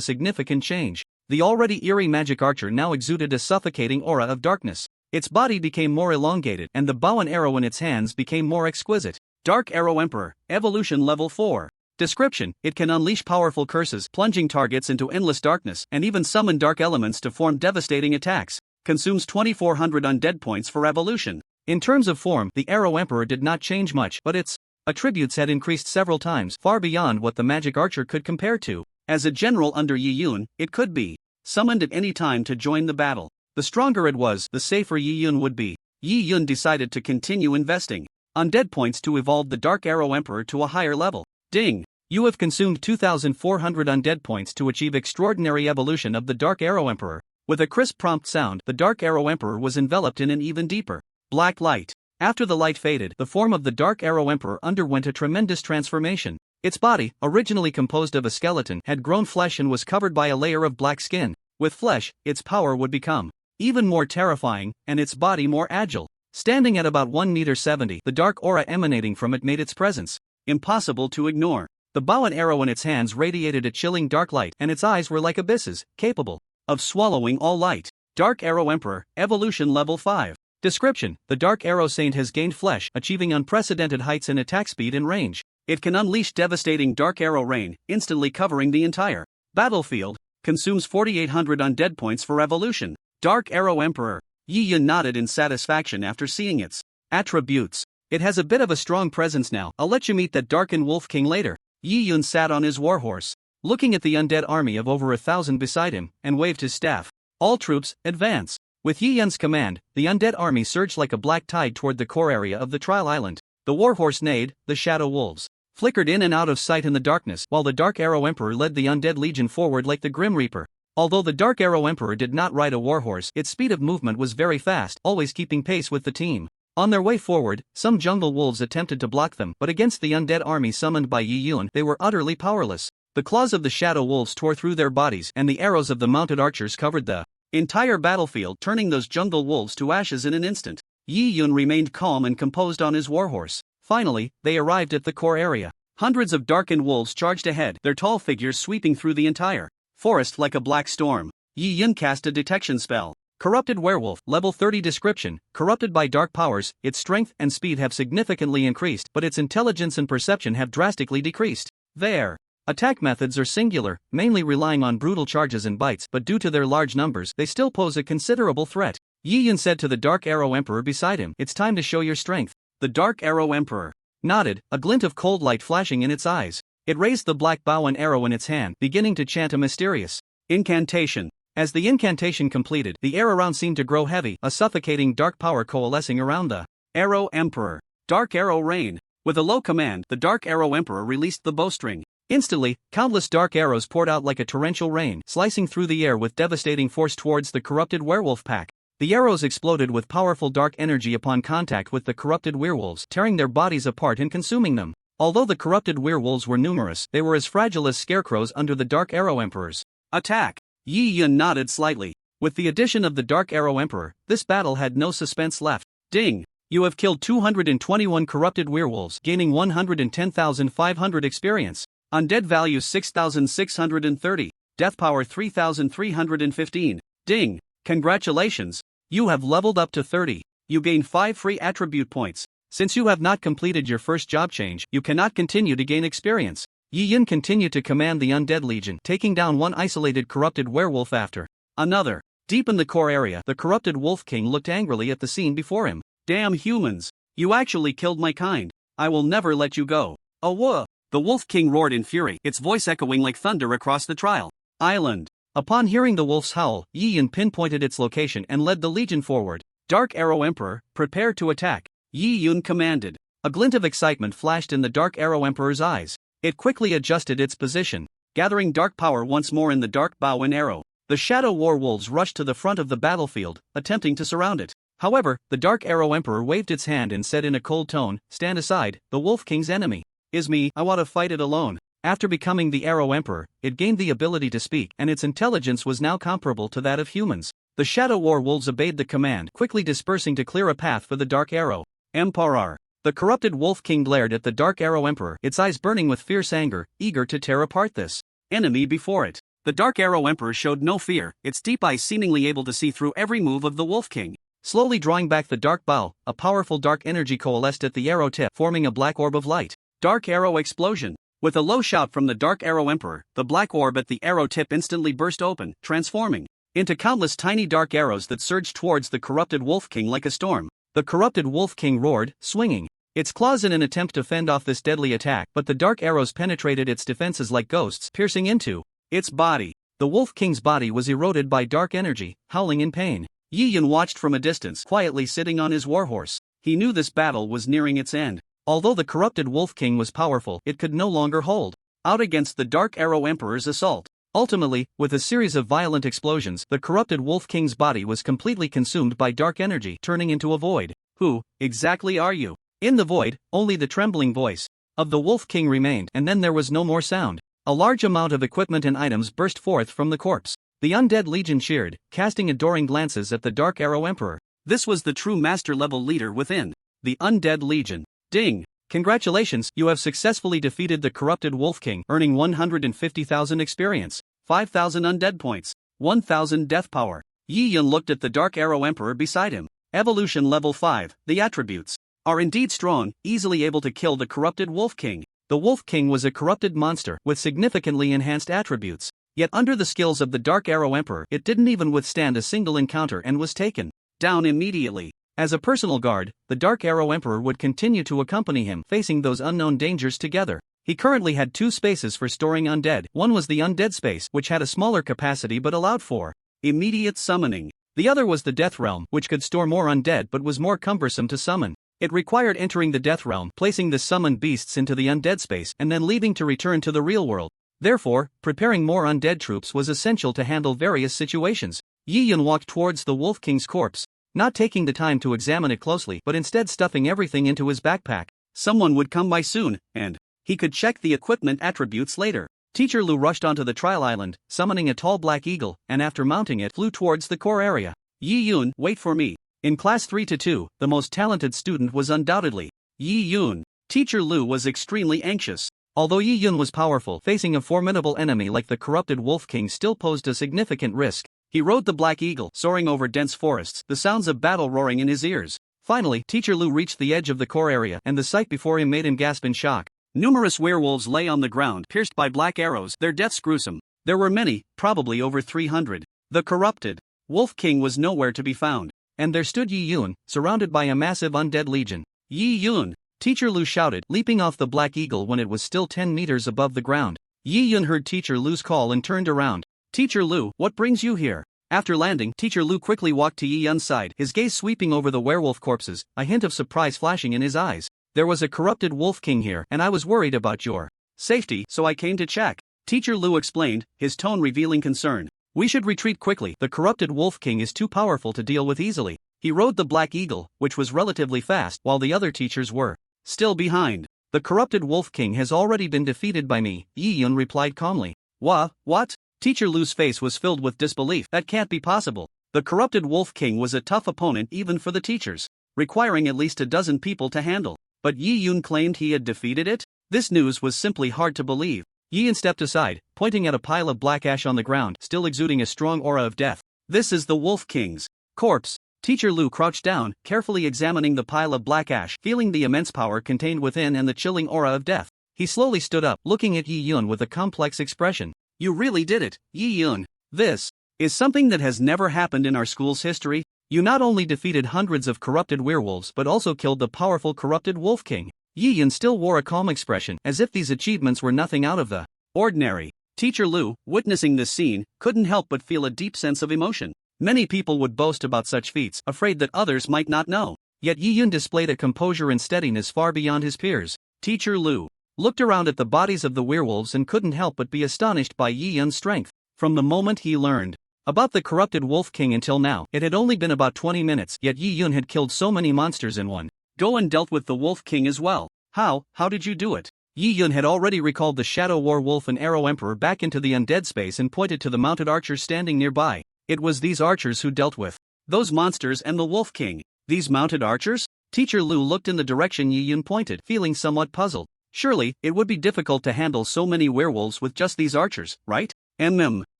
S1: significant change. The already eerie Magic Archer now exuded a suffocating aura of darkness. Its body became more elongated and the bow and arrow in its hands became more exquisite.
S2: Dark Arrow Emperor, Evolution Level 4.
S1: Description: it can unleash powerful curses, plunging targets into endless darkness, and even summon dark elements to form devastating attacks.
S2: Consumes 2400 undead points for evolution.
S1: In terms of form, the Arrow Emperor did not change much, but its attributes had increased several times, far beyond what the Magic Archer could compare to.
S2: As a general under Yi Yun, it could be summoned at any time to join the battle.
S1: The stronger it was, the safer Yi Yun would be.
S2: Yi Yun decided to continue investing undead points to evolve the Dark Arrow Emperor to a higher level. Ding!
S1: You have consumed 2,400 undead points to achieve extraordinary evolution of the Dark Arrow Emperor. With a crisp prompt sound, the Dark Arrow Emperor was enveloped in an even deeper black light. After the light faded, the form of the Dark Arrow Emperor underwent a tremendous transformation. Its body, originally composed of a skeleton, had grown flesh and was covered by a layer of black skin. With flesh, its power would become even more terrifying, and its body more agile. Standing at about 1.70 meters, the dark aura emanating from it made its presence
S2: impossible to ignore.
S1: The bow and arrow in its hands radiated a chilling dark light, and its eyes were like abysses, capable
S2: of swallowing all light. Dark Arrow Emperor, Evolution Level 5.
S1: Description: the Dark Arrow Saint has gained flesh, achieving unprecedented heights in attack speed and range.
S2: It can unleash devastating Dark Arrow Rain, instantly covering the entire battlefield. Consumes 4800 undead points for evolution. Dark Arrow Emperor. Yi Yun nodded in satisfaction after seeing its attributes.
S1: It has a bit of a strong presence now. I'll let you meet that Darken Wolf King later.
S2: Yi Yun sat on his warhorse,
S1: looking at the undead army of over 1,000 beside him, and waved his staff. All troops, advance. With Yi Yun's command, the undead army surged like a black tide toward the core area of the trial island. The warhorse neighed, the shadow wolves flickered in and out of sight in the darkness, while the Dark Arrow Emperor led the undead legion forward like the Grim Reaper. Although the Dark Arrow Emperor did not ride a warhorse, its speed of movement was very fast, always keeping pace with the team. On their way forward, some jungle wolves attempted to block them, but against the undead army summoned by Yi Yun, they were utterly powerless. The claws of the shadow wolves tore through their bodies, and the arrows of the mounted archers covered the
S2: entire battlefield, turning those jungle wolves to ashes in an instant. Yi Yun remained calm and composed on his warhorse.
S1: Finally, they arrived at the core area.
S2: Hundreds of darkened wolves charged ahead, their tall figures sweeping through the entire forest like a black storm. Yi Yun cast a detection spell.
S1: Corrupted Werewolf, Level 30. Description: corrupted by dark powers, its strength and speed have significantly increased, but its intelligence and perception have drastically decreased. Their attack methods are singular, mainly relying on brutal charges and bites, but due to their large numbers, they still pose a considerable threat. Yi Yun said to the Dark Arrow Emperor beside him, "It's time to show your strength."
S2: The Dark Arrow Emperor
S1: nodded, a glint of cold light flashing in its eyes. It raised the black bow and arrow in its hand, beginning to chant a mysterious
S2: incantation.
S1: As the incantation completed, the air around seemed to grow heavy, a suffocating dark power coalescing around the
S2: Arrow Emperor. Dark Arrow Rain. With a low command, the Dark Arrow Emperor released the bowstring.
S1: Instantly, countless dark arrows poured out like a torrential rain, slicing through the air with devastating force towards the corrupted werewolf pack. The arrows exploded with powerful dark energy upon contact with the corrupted werewolves, tearing their bodies apart and consuming them. Although the corrupted werewolves were numerous, they were as fragile as scarecrows under the Dark Arrow Emperor's
S2: attack. Yi Yun nodded slightly.
S1: With the addition of the Dark Arrow Emperor, this battle had no suspense left.
S2: Ding!
S1: You have killed 221 corrupted werewolves, gaining 110,500 experience.
S2: Undead value 6,630. Death power 3,315. Ding! Congratulations!
S1: You have leveled up to 30.
S2: You gain 5 free attribute points.
S1: Since you have not completed your first job change, you cannot continue to gain experience. Yi Yun continued to command the Undead Legion, taking down one isolated corrupted werewolf after
S2: another.
S1: Deep in the core area, the corrupted Wolf King looked angrily at the scene before him.
S2: Damn humans! You actually killed my kind. I will never let you go. Awah! The Wolf King roared in fury, its voice echoing like thunder across the trial island.
S1: Upon hearing the wolf's howl, Yi Yun pinpointed its location and led the legion forward. Dark Arrow Emperor, prepare to attack.
S2: Yi Yun commanded. A glint of excitement flashed in the Dark Arrow Emperor's eyes. It quickly adjusted its position, gathering dark power once more in the dark bow and arrow. The Shadow War Wolves rushed to the front of the battlefield, attempting to surround it. However, the Dark Arrow Emperor waved its hand and said in a cold tone, "Stand aside, the Wolf King's enemy is me, I want to fight it alone." After becoming the Arrow Emperor, it gained the ability to speak, and its intelligence was now comparable to that of humans. The Shadow War Wolves obeyed the command, quickly dispersing to clear a path for the Dark Arrow Emperor. The corrupted Wolf King glared at the Dark Arrow Emperor, its eyes burning with fierce anger, eager to tear apart this enemy before it. The Dark Arrow Emperor showed no fear, its deep eyes seemingly able to see through every move of the Wolf King. Slowly drawing back the dark bow, a powerful dark energy coalesced at the arrow tip, forming a black orb of light. Dark Arrow Explosion. With a low shout from the Dark Arrow Emperor, the black orb at the arrow tip instantly burst open, transforming into countless tiny dark arrows that surged towards the corrupted Wolf King like a storm. The corrupted Wolf King roared, swinging its claws in an attempt to fend off this deadly attack, but the dark arrows penetrated its defenses like ghosts, piercing into its body. The Wolf King's body was eroded by dark energy, howling in pain. Yi Yun watched from a distance, quietly sitting on his warhorse. He knew this battle was nearing its end. Although the corrupted Wolf King was powerful, it could no longer hold out against the Dark Arrow Emperor's assault. Ultimately, with a series of violent explosions, the corrupted Wolf King's body was completely consumed by dark energy, turning into a void. "Who exactly are you?" In the void, only the trembling voice of the Wolf King remained, and then there was no more sound. A large amount of equipment and items burst forth from the corpse. The Undead Legion cheered, casting adoring glances at the Dark Arrow Emperor. This was the true master-level leader within the Undead Legion. Ding! Congratulations, you have successfully defeated the corrupted Wolf King, earning 150,000 experience, 5,000 undead points, 1,000 death power. Yi Yun looked at the Dark Arrow Emperor beside him. Evolution level 5, the attributes are indeed strong, easily able to kill the corrupted Wolf King. The Wolf King was a corrupted monster with significantly enhanced attributes. Yet under the skills of the Dark Arrow Emperor, it didn't even withstand a single encounter and was taken down immediately. As a personal guard, the Dark Arrow Emperor would continue to accompany him, facing those unknown dangers together. He currently had two spaces for storing undead. One was the undead space, which had a smaller capacity but allowed for immediate summoning. The other was the Death Realm, which could store more undead but was more cumbersome to summon. It required entering the Death Realm, placing the summoned beasts into the undead space, and then leaving to return to the real world. Therefore, preparing more undead troops was essential to handle various situations. Yi Yun walked towards the Wolf King's corpse, not taking the time to examine it closely but instead stuffing everything into his backpack. Someone would come by soon, and he could check the equipment attributes later. Teacher Lu rushed onto the trial island, summoning a tall black eagle, and after mounting it flew towards the core area. Yi Yun, wait for me. In class 3-2, the most talented student was undoubtedly Yi Yun. Teacher Lu was extremely anxious. Although Yi Yun was powerful, facing a formidable enemy like the corrupted Wolf King still posed a significant risk. He rode the black eagle, soaring over dense forests, the sounds of battle roaring in his ears. Finally, Teacher Lu reached the edge of the core area, and the sight before him made him gasp in shock. Numerous werewolves lay on the ground, pierced by black arrows, their deaths gruesome. There were many, probably over 300. The corrupted Wolf King was nowhere to be found. And there stood Yi Yun, surrounded by a massive undead legion. Yi Yun! Teacher Lu shouted, leaping off the black eagle when it was still 10 meters above the ground. Yi Yun heard Teacher Lu's call and turned around. Teacher Lu, what brings you here? After landing, Teacher Lu quickly walked to Yi Yun's side, his gaze sweeping over the werewolf corpses, a hint of surprise flashing in his eyes. There was a corrupted Wolf King here, and I was worried about your safety, so I came to check. Teacher Lu explained, his tone revealing concern. We should retreat quickly. The corrupted Wolf King is too powerful to deal with easily. He rode the black eagle, which was relatively fast, while the other teachers were still behind. The corrupted Wolf King has already been defeated by me, Yi Yun replied calmly. What? Teacher Lu's face was filled with disbelief. That can't be possible. The corrupted Wolf King was a tough opponent even for the teachers, requiring at least a dozen people to handle. But Yi Yun claimed he had defeated it? This news was simply hard to believe. Yi Yun stepped aside, pointing at a pile of black ash on the ground, still exuding a strong aura of death. This is the Wolf King's corpse. Teacher Lu crouched down, carefully examining the pile of black ash, feeling the immense power contained within and the chilling aura of death. He slowly stood up, looking at Yi Yun with a complex expression. You really did it, Yi Yun. This is something that has never happened in our school's history. You not only defeated hundreds of corrupted werewolves but also killed the powerful corrupted Wolf King. Yi Yun still wore a calm expression, as if these achievements were nothing out of the ordinary. Teacher Lu, witnessing this scene, couldn't help but feel a deep sense of emotion. Many people would boast about such feats, afraid that others might not know.
S1: yet Yi Yun displayed a composure and steadiness far beyond his peers. Teacher Lu looked around at the bodies of the werewolves and couldn't help but be astonished by Yi Yun's strength. From the moment he learned about the corrupted Wolf King until now, it had only been about 20 minutes, yet Yi Yun had killed so many monsters in one go and dealt with the Wolf King as well. How did you do it? Yi Yun had already recalled the Shadow War Wolf and Arrow Emperor back into the undead space and pointed to the mounted archers standing nearby. It was these archers who dealt with those monsters and the Wolf King. These mounted archers? Teacher Lu looked in the direction Yi Yun pointed, feeling somewhat puzzled. Surely, it would be difficult to handle so many werewolves with just these archers, right? Yi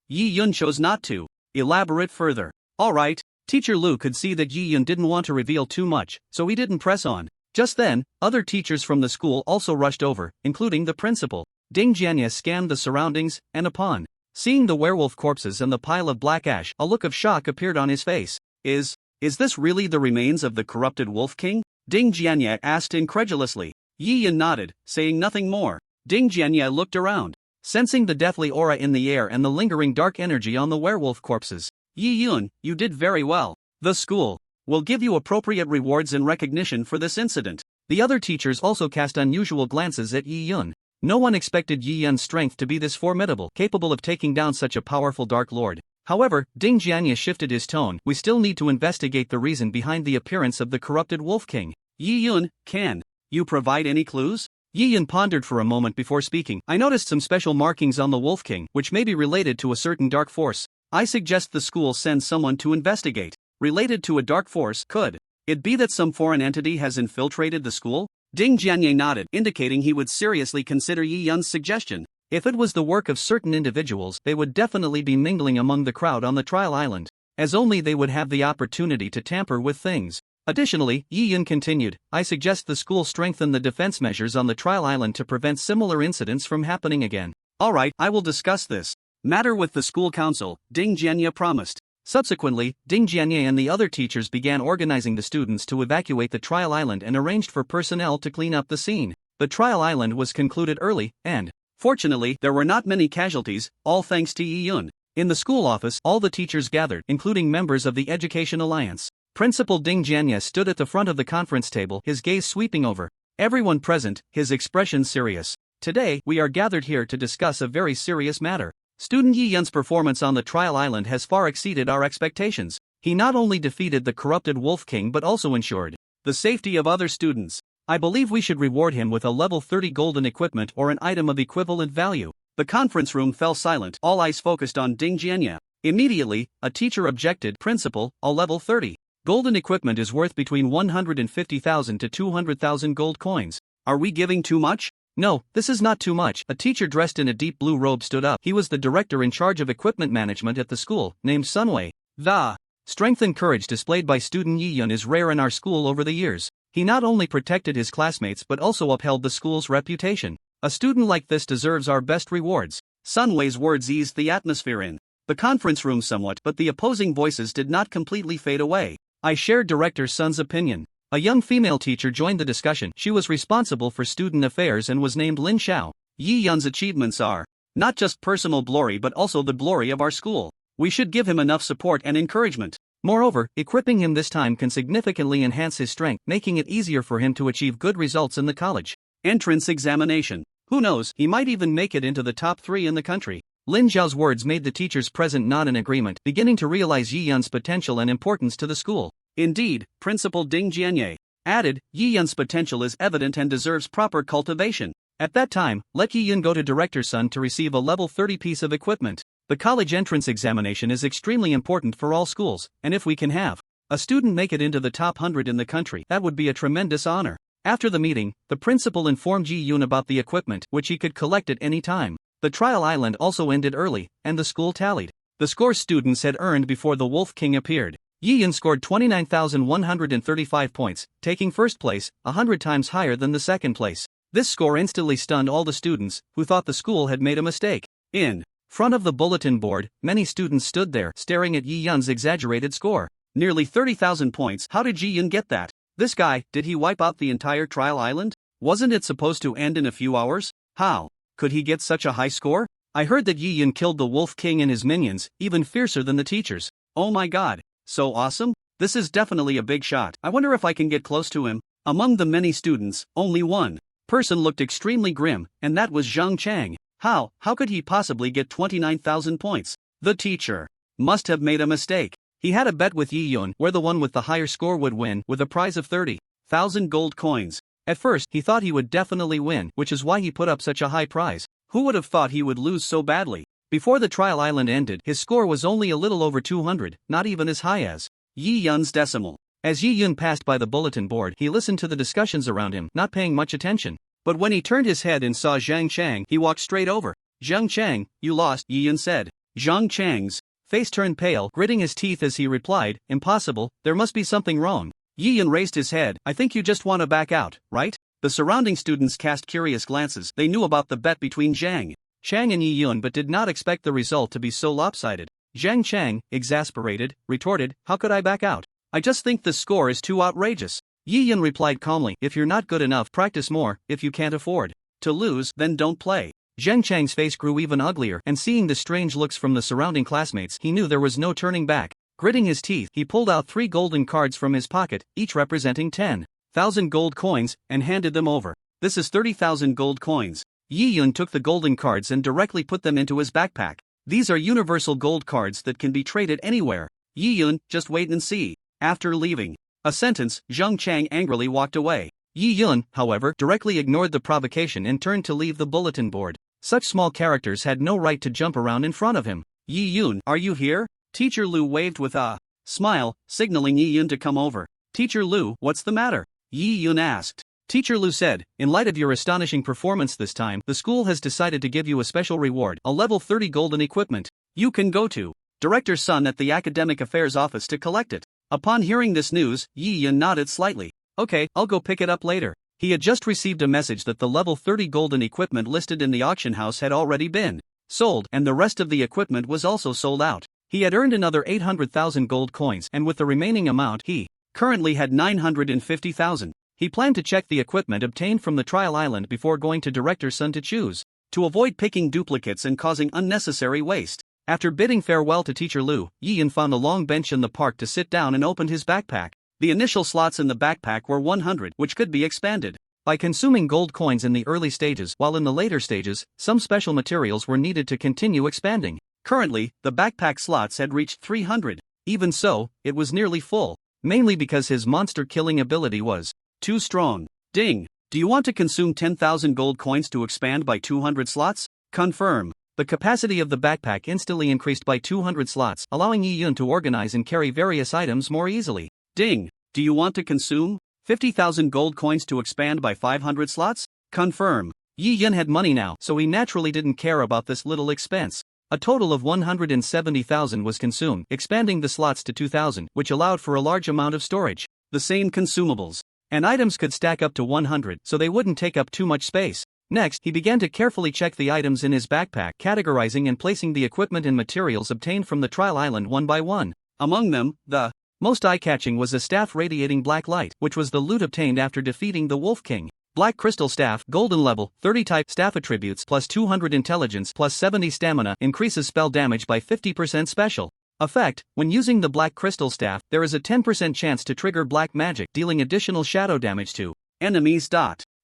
S1: Yun chose not to elaborate further. Alright, Teacher Lu could see that Yi Yun didn't want to reveal too much, so he didn't press on. Just then, other teachers from the school also rushed over, including the principal. Ding Jianye scanned the surroundings, and upon seeing the werewolf corpses and the pile of black ash, a look of shock appeared on his face. Is this really the remains of the corrupted Wolf King? Ding Jianye asked incredulously. Yi Yun nodded, saying nothing more. Ding Jianye looked around, sensing the deathly aura in the air and the lingering dark energy on the werewolf corpses. Yi Yun, you did very well. The school will give you appropriate rewards in recognition for this incident. The other teachers also cast unusual glances at Yi Yun. No one expected Yi Yun's strength to be this formidable, capable of taking down such a powerful Dark Lord. However, Ding Jianye shifted his tone. We still need to investigate the reason behind the appearance of the corrupted Wolf King. Yi Yun, can you provide any clues? Yi Yun pondered for a moment before speaking. I noticed some special markings on the Wolf King, which may be related to a certain dark force. I suggest the school send someone to investigate. Related to a dark force, could it be that some foreign entity has infiltrated the school? Ding Jianye nodded, indicating he would seriously consider Yi Yun's suggestion. If it was the work of certain individuals, they would definitely be mingling among the crowd on the trial island, as only they would have the opportunity to tamper with things. Additionally, Yi Yun continued, I suggest the school strengthen the defense measures on the trial island to prevent similar incidents from happening again. Alright, I will discuss this matter with the school council, Ding Jianye promised. Subsequently, Ding Jianye and the other teachers began organizing the students to evacuate the trial island and arranged for personnel to clean up the scene. The trial island was concluded early, and fortunately, there were not many casualties, all thanks to Yi Yun. In the school office, all the teachers gathered, including members of the Education Alliance. Principal Ding Jianye stood at the front of the conference table, his gaze sweeping over everyone present, his expression serious. Today, we are gathered here to discuss a very serious matter. Student Yi Yun's performance on the trial island has far exceeded our expectations. He not only defeated the corrupted Wolf King but also ensured the safety of other students. I believe we should reward him with a level 30 golden equipment or an item of equivalent value. The conference room fell silent, all eyes focused on Ding Jianye. Immediately, a teacher objected. Principal, a level 30 golden equipment is worth between 150,000 to 200,000 gold coins. Are we giving too much? No, this is not too much. A teacher dressed in a deep blue robe stood up. He was the director in charge of equipment management at the school, named Sunwei. The strength and courage displayed by student Yi Yun is rare in our school over the years. He not only protected his classmates but also upheld the school's reputation. A student like this deserves our best rewards. Sunwei's words eased the atmosphere in the conference room somewhat, but the opposing voices did not completely fade away. I shared Director Sun's opinion. A young female teacher joined the discussion. She was responsible for student affairs and was named Lin Xiao. Yi Yun's achievements are not just personal glory but also the glory of our school. We should give him enough support and encouragement. Moreover, equipping him this time can significantly enhance his strength, making it easier for him to achieve good results in the college entrance examination. Who knows, he might even make it into the top 3 in the country. Lin Xiao's words made the teachers present nod in agreement, beginning to realize Yi Yun's potential and importance to the school. Indeed, Principal Ding Jianye added, Yi Yun's potential is evident and deserves proper cultivation. At that time, let Yi Yun go to Director Sun to receive a level 30 piece of equipment. The college entrance examination is extremely important for all schools, and if we can have a student make it into the top 100 in the country, that would be a tremendous honor. After the meeting, the principal informed Yi Yun about the equipment, which he could collect at any time. The trial island also ended early, and the school tallied the scores students had earned before the Wolf King appeared. Yi Yun scored 29,135 points, taking first place, 100 times higher than the second place. This score instantly stunned all the students, who thought the school had made a mistake. In front of the bulletin board, many students stood there, staring at Yi Yun's exaggerated score. Nearly 30,000 points. How did Yi Yun get that? This guy, did he wipe out the entire trial island? Wasn't it supposed to end in a few hours? How could he get such a high score? I heard that Yi Yun killed the Wolf King and his minions, even fiercer than the teachers. Oh my god, so awesome?
S2: This is definitely a big shot. I wonder if I can get close to him. Among the many students, only one person looked extremely grim, and that was Zhang Chang. How could he possibly get 29,000 points? The teacher must have made a mistake. He had a bet with Yi Yun where the one with the higher score would win with a prize of 30,000 gold coins. At first, he thought he would definitely win, which is why he put up such a high prize. Who would have thought he would lose so badly? Before the trial island ended, his score was only a little over 200, not even as high as Yi Yun's decimal. As Yi Yun passed by the bulletin board, he listened to the discussions around him, not paying much attention. But when he turned his head and saw Zhang Chang, he walked straight over. "Zhang Chang, you lost," Yi Yun said. Zhang Chang's face turned pale, gritting his teeth as he replied, "Impossible, there must be something wrong." Yi Yun raised his head. "I think you just want to back out, right?" The surrounding students cast curious glances. They knew about the bet between Zhang Chang and Yi Yun but did not expect the result to be so lopsided. Zhang Chang, exasperated, retorted, "How could I back out? I just think the score is too outrageous." Yi Yun replied calmly, "If you're not good enough, practice more. If you can't afford to lose, then don't play." Zhang Chang's face grew even uglier, and seeing the strange looks from the surrounding classmates, he knew there was no turning back. Gritting his teeth, he pulled out 3 golden cards from his pocket, each representing 10,000 gold coins, and handed them over. "This is 30,000 gold coins." Yi Yun took the golden cards and directly put them into his backpack. "These are universal gold cards that can be traded anywhere. Yi Yun, just wait and see." After leaving a sentence, Zhang Chang angrily walked away. Yi Yun, however, directly ignored the provocation and turned to leave the bulletin board. Such small characters had no right to jump around in front of him. "Yi Yun, are you here?" Teacher Lu waved with a smile, signaling Yi Yun to come over. "Teacher Lu, what's the matter?" Yi Yun asked. Teacher Lu said, "In light of your astonishing performance this time, the school has decided to give you a special reward, a level 30 golden equipment. You can go to Director Sun at the Academic Affairs office to collect it." Upon hearing this news, Yi Yun nodded slightly. "Okay, I'll go pick it up later." He had just received a message that the level 30 golden equipment listed in the auction house had already been sold, and the rest of the equipment was also sold out. He had earned another 800,000 gold coins, and with the remaining amount, he currently had 950,000. He planned to check the equipment obtained from the trial island before going to Director Sun to choose, to avoid picking duplicates and causing unnecessary waste. After bidding farewell to Teacher Lu, Yi Yun found a long bench in the park to sit down and opened his backpack. The initial slots in the backpack were 100, which could be expanded by consuming gold coins in the early stages, while in the later stages, some special materials were needed to continue expanding. Currently, the backpack slots had reached 300. Even so, it was nearly full, mainly because his monster-killing ability was too strong. Ding! Do you want to consume 10,000 gold coins to expand by 200 slots? Confirm. The capacity of the backpack instantly increased by 200 slots, allowing Yi Yun to organize and carry various items more easily. Ding! Do you want to consume 50,000 gold coins to expand by 500 slots? Confirm. Yi Yun had money now, so he naturally didn't care about this little expense. A total of 170,000 was consumed, expanding the slots to 2,000, which allowed for a large amount of storage. The same consumables and items could stack up to 100, so they wouldn't take up too much space. Next, he began to carefully check the items in his backpack, categorizing and placing the equipment and materials obtained from the trial island one by one. Among them, the most eye-catching was a staff radiating black light, which was the loot obtained after defeating the Wolf King. Black crystal staff, golden level, 30 type, staff attributes plus 200 intelligence plus 70 stamina, increases spell damage by 50% special effect. When using the black crystal staff, there is a 10% chance to trigger black magic, dealing additional shadow damage to enemies.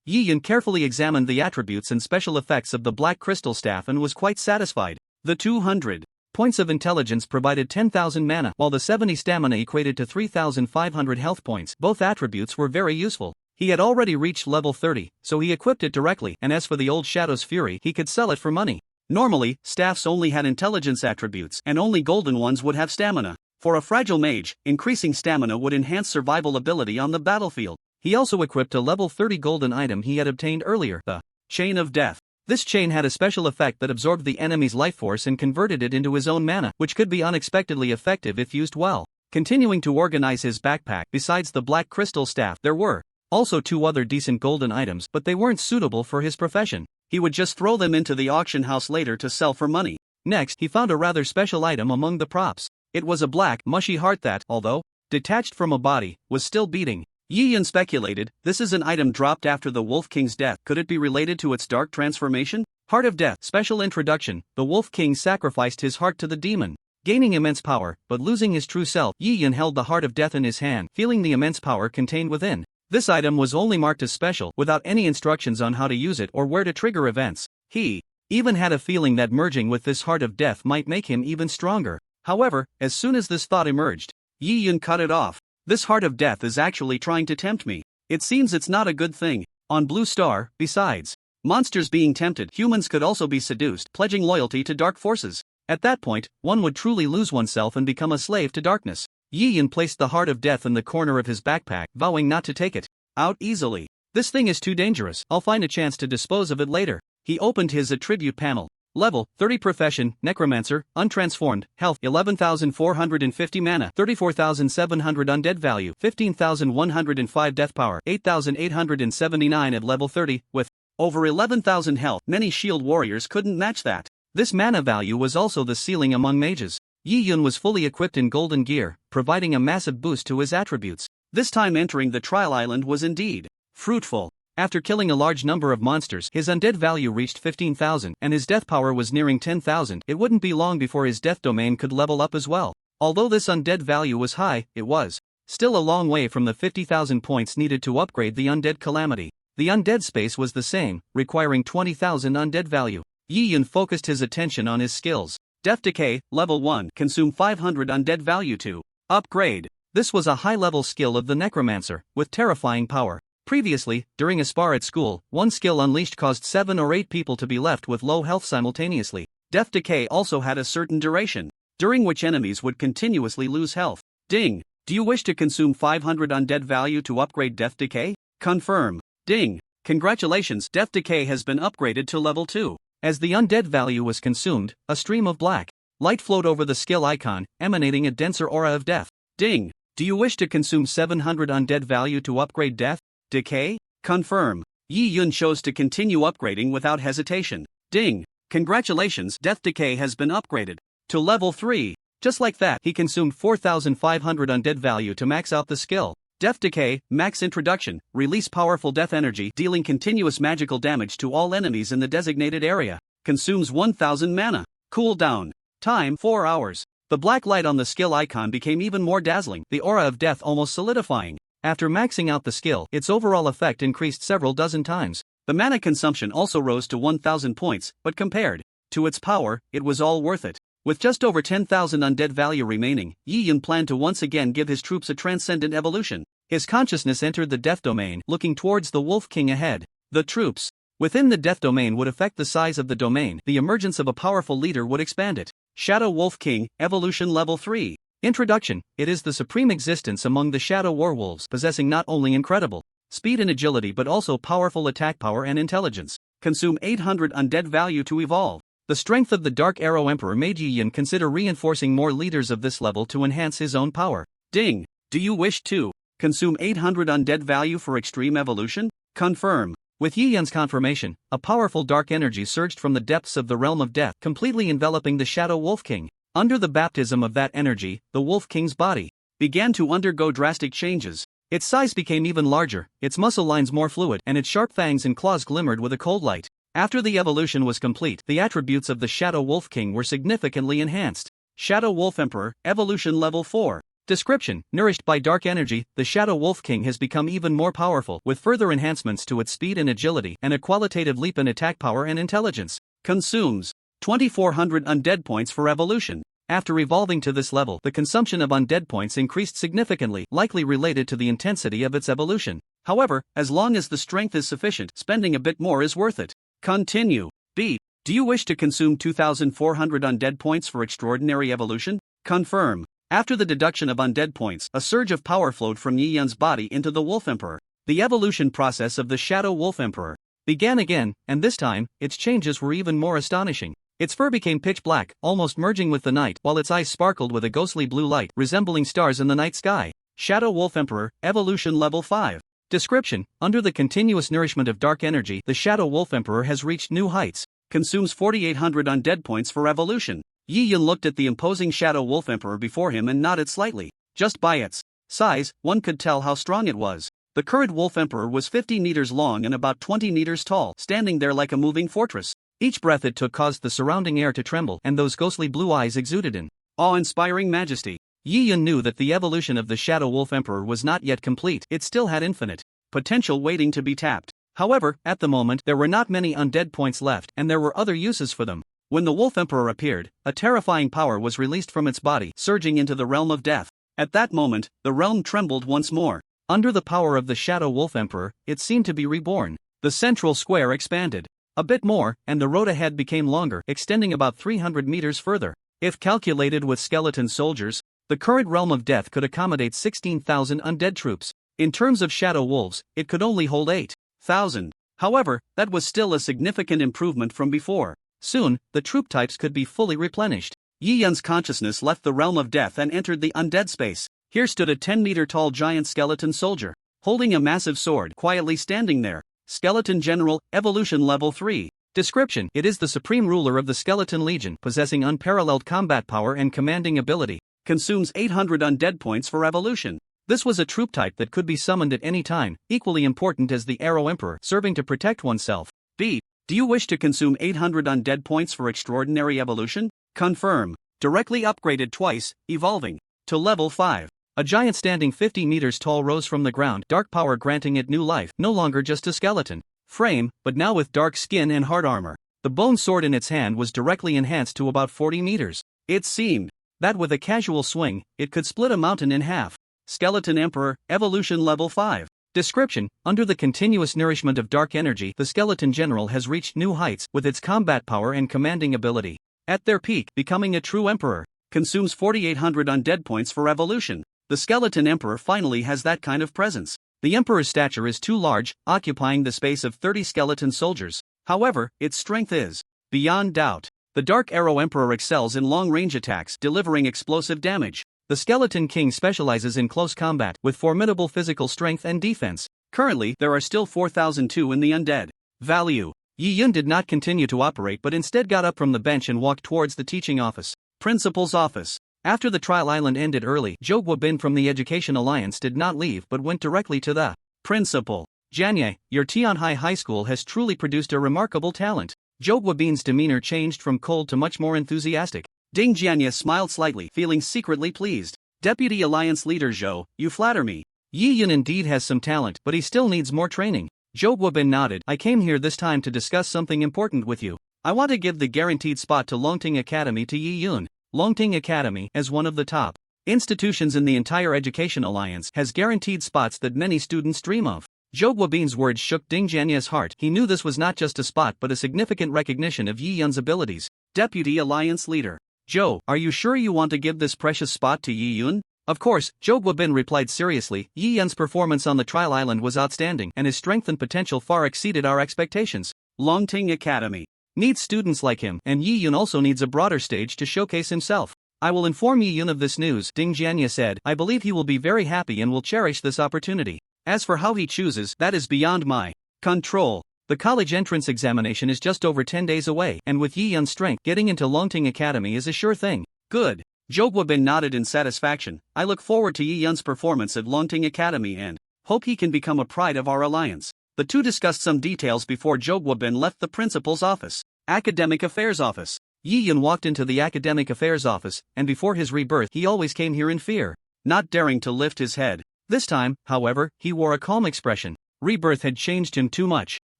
S2: Yi Yun carefully examined the attributes and special effects of the black crystal staff and was quite satisfied. The 200 points of intelligence provided 10,000 mana, while the 70 stamina equated to 3,500 health points. Both attributes were very useful. He had already reached level 30, so he equipped it directly, and as for the old Shadow's Fury, he could sell it for money. Normally, staffs only had intelligence attributes, and only golden ones would have stamina. For a fragile mage, increasing stamina would enhance survival ability on the battlefield. He also equipped a level 30 golden item he had obtained earlier, the Chain of Death. This chain had a special effect that absorbed the enemy's life force and converted it into his own mana, which could be unexpectedly effective if used well. Continuing to organize his backpack, besides the black crystal staff, there were also 2 other decent golden items, but they weren't suitable for his profession. He would just throw them into the auction house later to sell for money. Next, he found a rather special item among the props. It was a black, mushy heart that, although detached from a body, was still beating. Yi Yun speculated, this is an item dropped after the Wolf King's death. Could it be related to its dark transformation? Heart of Death. Special introduction. The Wolf King sacrificed his heart to the demon
S1: Gaining immense power, but losing his true self, Yi Yun held the Heart of Death in his hand, feeling the immense power contained within. This item was only marked as special, without any instructions on how to use it or where to trigger events. He even had a feeling that merging with this Heart of Death might make him even stronger. However, as soon as this thought emerged, Yi Yun cut it off. This Heart of Death is actually trying to tempt me. It seems it's not a good thing. On Blue Star, besides monsters being tempted, humans could also be seduced, pledging loyalty to dark forces. At that point, one would truly lose oneself and become a slave to darkness. Yi Yun placed the Heart of Death in the corner of his backpack, vowing not to take it out easily. This thing is too dangerous, I'll find a chance to dispose of it later. He opened his attribute panel. Level 30 Profession, Necromancer, Untransformed, Health 11,450 Mana, 34,700 Undead Value, 15,105 Death Power, 8,879 at level 30, with over 11,000 health. Many shield warriors couldn't match that. This mana value was also the ceiling among mages. Yi Yun was fully equipped in golden gear, providing a massive boost to his attributes. This time entering the trial island was indeed fruitful. After killing a large number of monsters, his undead value reached 15,000 and his death power was nearing 10,000. It wouldn't be long before his death domain could level up as well. Although this undead value was high, it was still a long way from the 50,000 points needed to upgrade the undead calamity. The undead space was the same, requiring 20,000 undead value. Yi Yun focused his attention on his skills. Death Decay, Level 1, consume 500 undead value to upgrade. This was a high-level skill of the necromancer, with terrifying power. Previously, during a spar at school, one skill unleashed caused 7 or 8 people to be left with low health simultaneously. Death Decay also had a certain duration, during which enemies would continuously lose health. Ding! Do you wish to consume 500 undead value to upgrade Death Decay? Confirm. Ding! Congratulations, Death Decay has been upgraded to level 2. As the undead value was consumed, a stream of black light flowed over the skill icon, emanating a denser aura of death. Ding! Do you wish to consume 700 undead value to upgrade Death Decay? Confirm. Yi Yun chose to continue upgrading without hesitation. Ding! Congratulations, Death Decay has been upgraded to level 3. Just like that, he consumed 4,500 undead value to max out the skill. Death Decay, Max Introduction, release powerful death energy dealing continuous magical damage to all enemies in the designated area. Consumes 1,000 mana. Cooldown. Time 4 hours. The black light on the skill icon became even more dazzling, the aura of death almost solidifying. After maxing out the skill, its overall effect increased several dozen times. The mana consumption also rose to 1,000 points, but compared to its power, it was all worth it. With just over 10,000 undead value remaining, Yi Yun planned to once again give his troops a transcendent evolution. His consciousness entered the death domain, looking towards the Wolf King ahead. The troops within the death domain would affect the size of the domain. The emergence of a powerful leader would expand it. Shadow Wolf King, Evolution Level 3. Introduction. It is the supreme existence among the shadow werewolves, possessing not only incredible speed and agility but also powerful attack power and intelligence. Consume 800 undead value to evolve. The strength of the Dark Arrow Emperor made Yi Yun consider reinforcing more leaders of this level to enhance his own power. Ding! Do you wish to consume 800 undead value for extreme evolution? Confirm. With Yi Yun's confirmation, a powerful dark energy surged from the depths of the realm of death, completely enveloping the Shadow Wolf King. Under the baptism of that energy, the Wolf King's body began to undergo drastic changes. Its size became even larger, its muscle lines more fluid, and its sharp fangs and claws glimmered with a cold light. After the evolution was complete, the attributes of the Shadow Wolf King were significantly enhanced. Shadow Wolf Emperor, Evolution Level 4. Description: nourished by dark energy, the Shadow Wolf King has become even more powerful, with further enhancements to its speed and agility, and a qualitative leap in attack power and intelligence. Consumes 2,400 undead points for evolution. After evolving to this level, the consumption of undead points increased significantly, likely related to the intensity of its evolution. However, as long as the strength is sufficient, spending a bit more is worth it. Continue. B. Do you wish to consume 2,400 undead points for extraordinary evolution? Confirm. After the deduction of undead points, a surge of power flowed from Yi Yun's body into the Wolf Emperor. The evolution process of the Shadow Wolf Emperor began again, and this time, its changes were even more astonishing. Its fur became pitch black, almost merging with the night, while its eyes sparkled with a ghostly blue light, resembling stars in the night sky. Shadow Wolf Emperor, Evolution Level 5. Description: under the continuous nourishment of dark energy, the Shadow Wolf Emperor has reached new heights. Consumes 4,800 undead points for evolution. Yi Yun looked at the imposing Shadow Wolf Emperor before him and nodded slightly. Just by its size, one could tell how strong it was. The current Wolf Emperor was 50 meters long and about 20 meters tall, standing there like a moving fortress. Each breath it took caused the surrounding air to tremble, and those ghostly blue eyes exuded an
S2: Awe-inspiring majesty. Yi Yun knew that the evolution of the Shadow Wolf Emperor was not yet complete. It still had infinite potential waiting to be tapped. However, at the moment, there were not many undead points left, and there were other uses for them. When the Wolf Emperor appeared, a terrifying power was released from its body, surging into the realm of death. At that moment, the realm trembled once more. Under the power of the Shadow Wolf Emperor, it seemed to be reborn. The central square expanded a bit more, and the road ahead became longer, extending about 300 meters further. If calculated with skeleton soldiers, the current realm of death could accommodate 16,000 undead troops. In terms of shadow wolves, it could only hold 8,000. However, that was still a significant improvement from before. Soon, the troop types could be fully replenished. Yi Yun's consciousness left the realm of death and entered the undead space. Here stood a 10-meter-tall giant skeleton soldier, holding a massive sword, quietly standing there. Skeleton General, Evolution Level 3. Description: it is the supreme ruler of the Skeleton Legion, possessing unparalleled combat power and commanding ability. Consumes 800 undead points for evolution. This was a troop type that could be summoned at any time, equally important as the Arrow Emperor, serving to protect oneself. B. Do you wish to consume 800 undead points for extraordinary evolution? Confirm. Directly upgraded twice, evolving to level 5. A giant standing 50 meters tall rose from the ground, dark power granting it new life, no longer just a skeleton frame, but now with dark skin and hard armor. The bone sword in its hand was directly enhanced to about 40 meters. It seemed that with a casual swing, it could split a mountain in half. Skeleton Emperor, Evolution Level 5. Description: under the continuous nourishment of dark energy, the Skeleton General has reached new heights with its combat power and commanding ability. At their peak, becoming a true emperor. Consumes 4,800 undead points for evolution. The Skeleton Emperor finally has that kind of presence. The Emperor's stature is too large, occupying the space of 30 skeleton soldiers. However, its strength is beyond doubt. The Dark Arrow Emperor excels in long-range attacks, delivering explosive damage. The Skeleton King specializes in close combat, with formidable physical strength and defense. Currently, there are still 4,002 in the undead. Value. Yi Yun did not continue to operate but instead got up from the bench and walked towards the teaching office. Principal's office. After the trial island ended early, Zhou Guobin from the Education Alliance did not leave but went directly to the principal. Jianye, your Tianhai High School has truly produced a remarkable talent. Zhou Guobin's demeanor changed from cold to much more enthusiastic. Ding Jianye smiled slightly, feeling secretly pleased. Deputy Alliance Leader Zhou, you flatter me. Yi Yun indeed has some talent, but he still needs more training. Zhou Guobin nodded. I came here this time to discuss something important with you. I want to give the guaranteed spot to Longting Academy to Yi Yun. Longting Academy, as one of the top institutions in the entire Education Alliance, has guaranteed spots that many students dream of. Zhou Guobin's words shook Ding Jianye's heart. He knew this was not just a spot but a significant recognition of Yi Yun's abilities. Deputy Alliance Leader. Zhou, are you sure you want to give this precious spot to Yi Yun? Of course, Zhou Guobin replied seriously. Yi Yun's performance on the trial island was outstanding, and his strength and potential far exceeded our expectations. Longting Academy needs students like him, and Yi Yun also needs a broader stage to showcase himself. I will inform Yi Yun of this news, Ding Jianye said. I believe he will be very happy and will cherish this opportunity. As for how he chooses, that is beyond my control. The college entrance examination is just over 10 days away, and with Yi Yun's strength, getting into Longting Academy is a sure thing. Good. Zhou Guobin nodded in satisfaction. I look forward to Yi Yun's performance at Longting Academy and hope he can become a pride of our alliance. The two discussed some details before Zhou Guobin left the principal's office. Academic Affairs Office. Yi Yun walked into the Academic Affairs Office, and before his rebirth he always came here in fear, not daring to lift his head. This time, however, he wore a calm expression. Rebirth had changed him too much.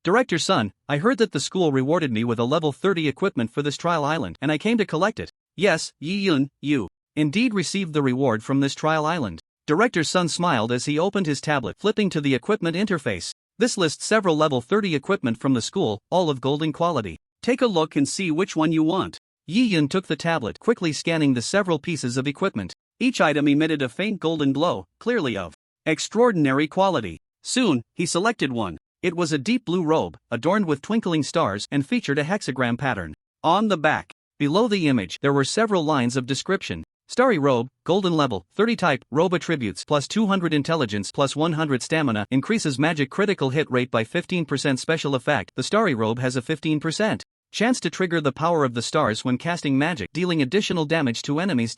S2: Director's son, I heard that the school rewarded me with a level 30 equipment for this trial island, and I came to collect it. Yes, Yi Yun, you indeed received the reward from this trial island. Director's son smiled as he opened his tablet, flipping to the equipment interface. This lists several level 30 equipment from the school, all of golden quality. Take a look and see which one you want. Yi Yun took the tablet, quickly scanning the several pieces of equipment. Each item emitted a faint golden glow, clearly of extraordinary quality. Soon, he selected one. It was a deep blue robe, adorned with twinkling stars, and featured a hexagram pattern. On the back, below the image, there were several lines of description. Starry robe, golden level, 30 type, robe attributes, plus 200 intelligence, plus 100 stamina, increases magic critical hit rate by 15% special effect. The starry robe has a 15% chance to trigger the power of the stars when casting magic, dealing additional damage to enemies.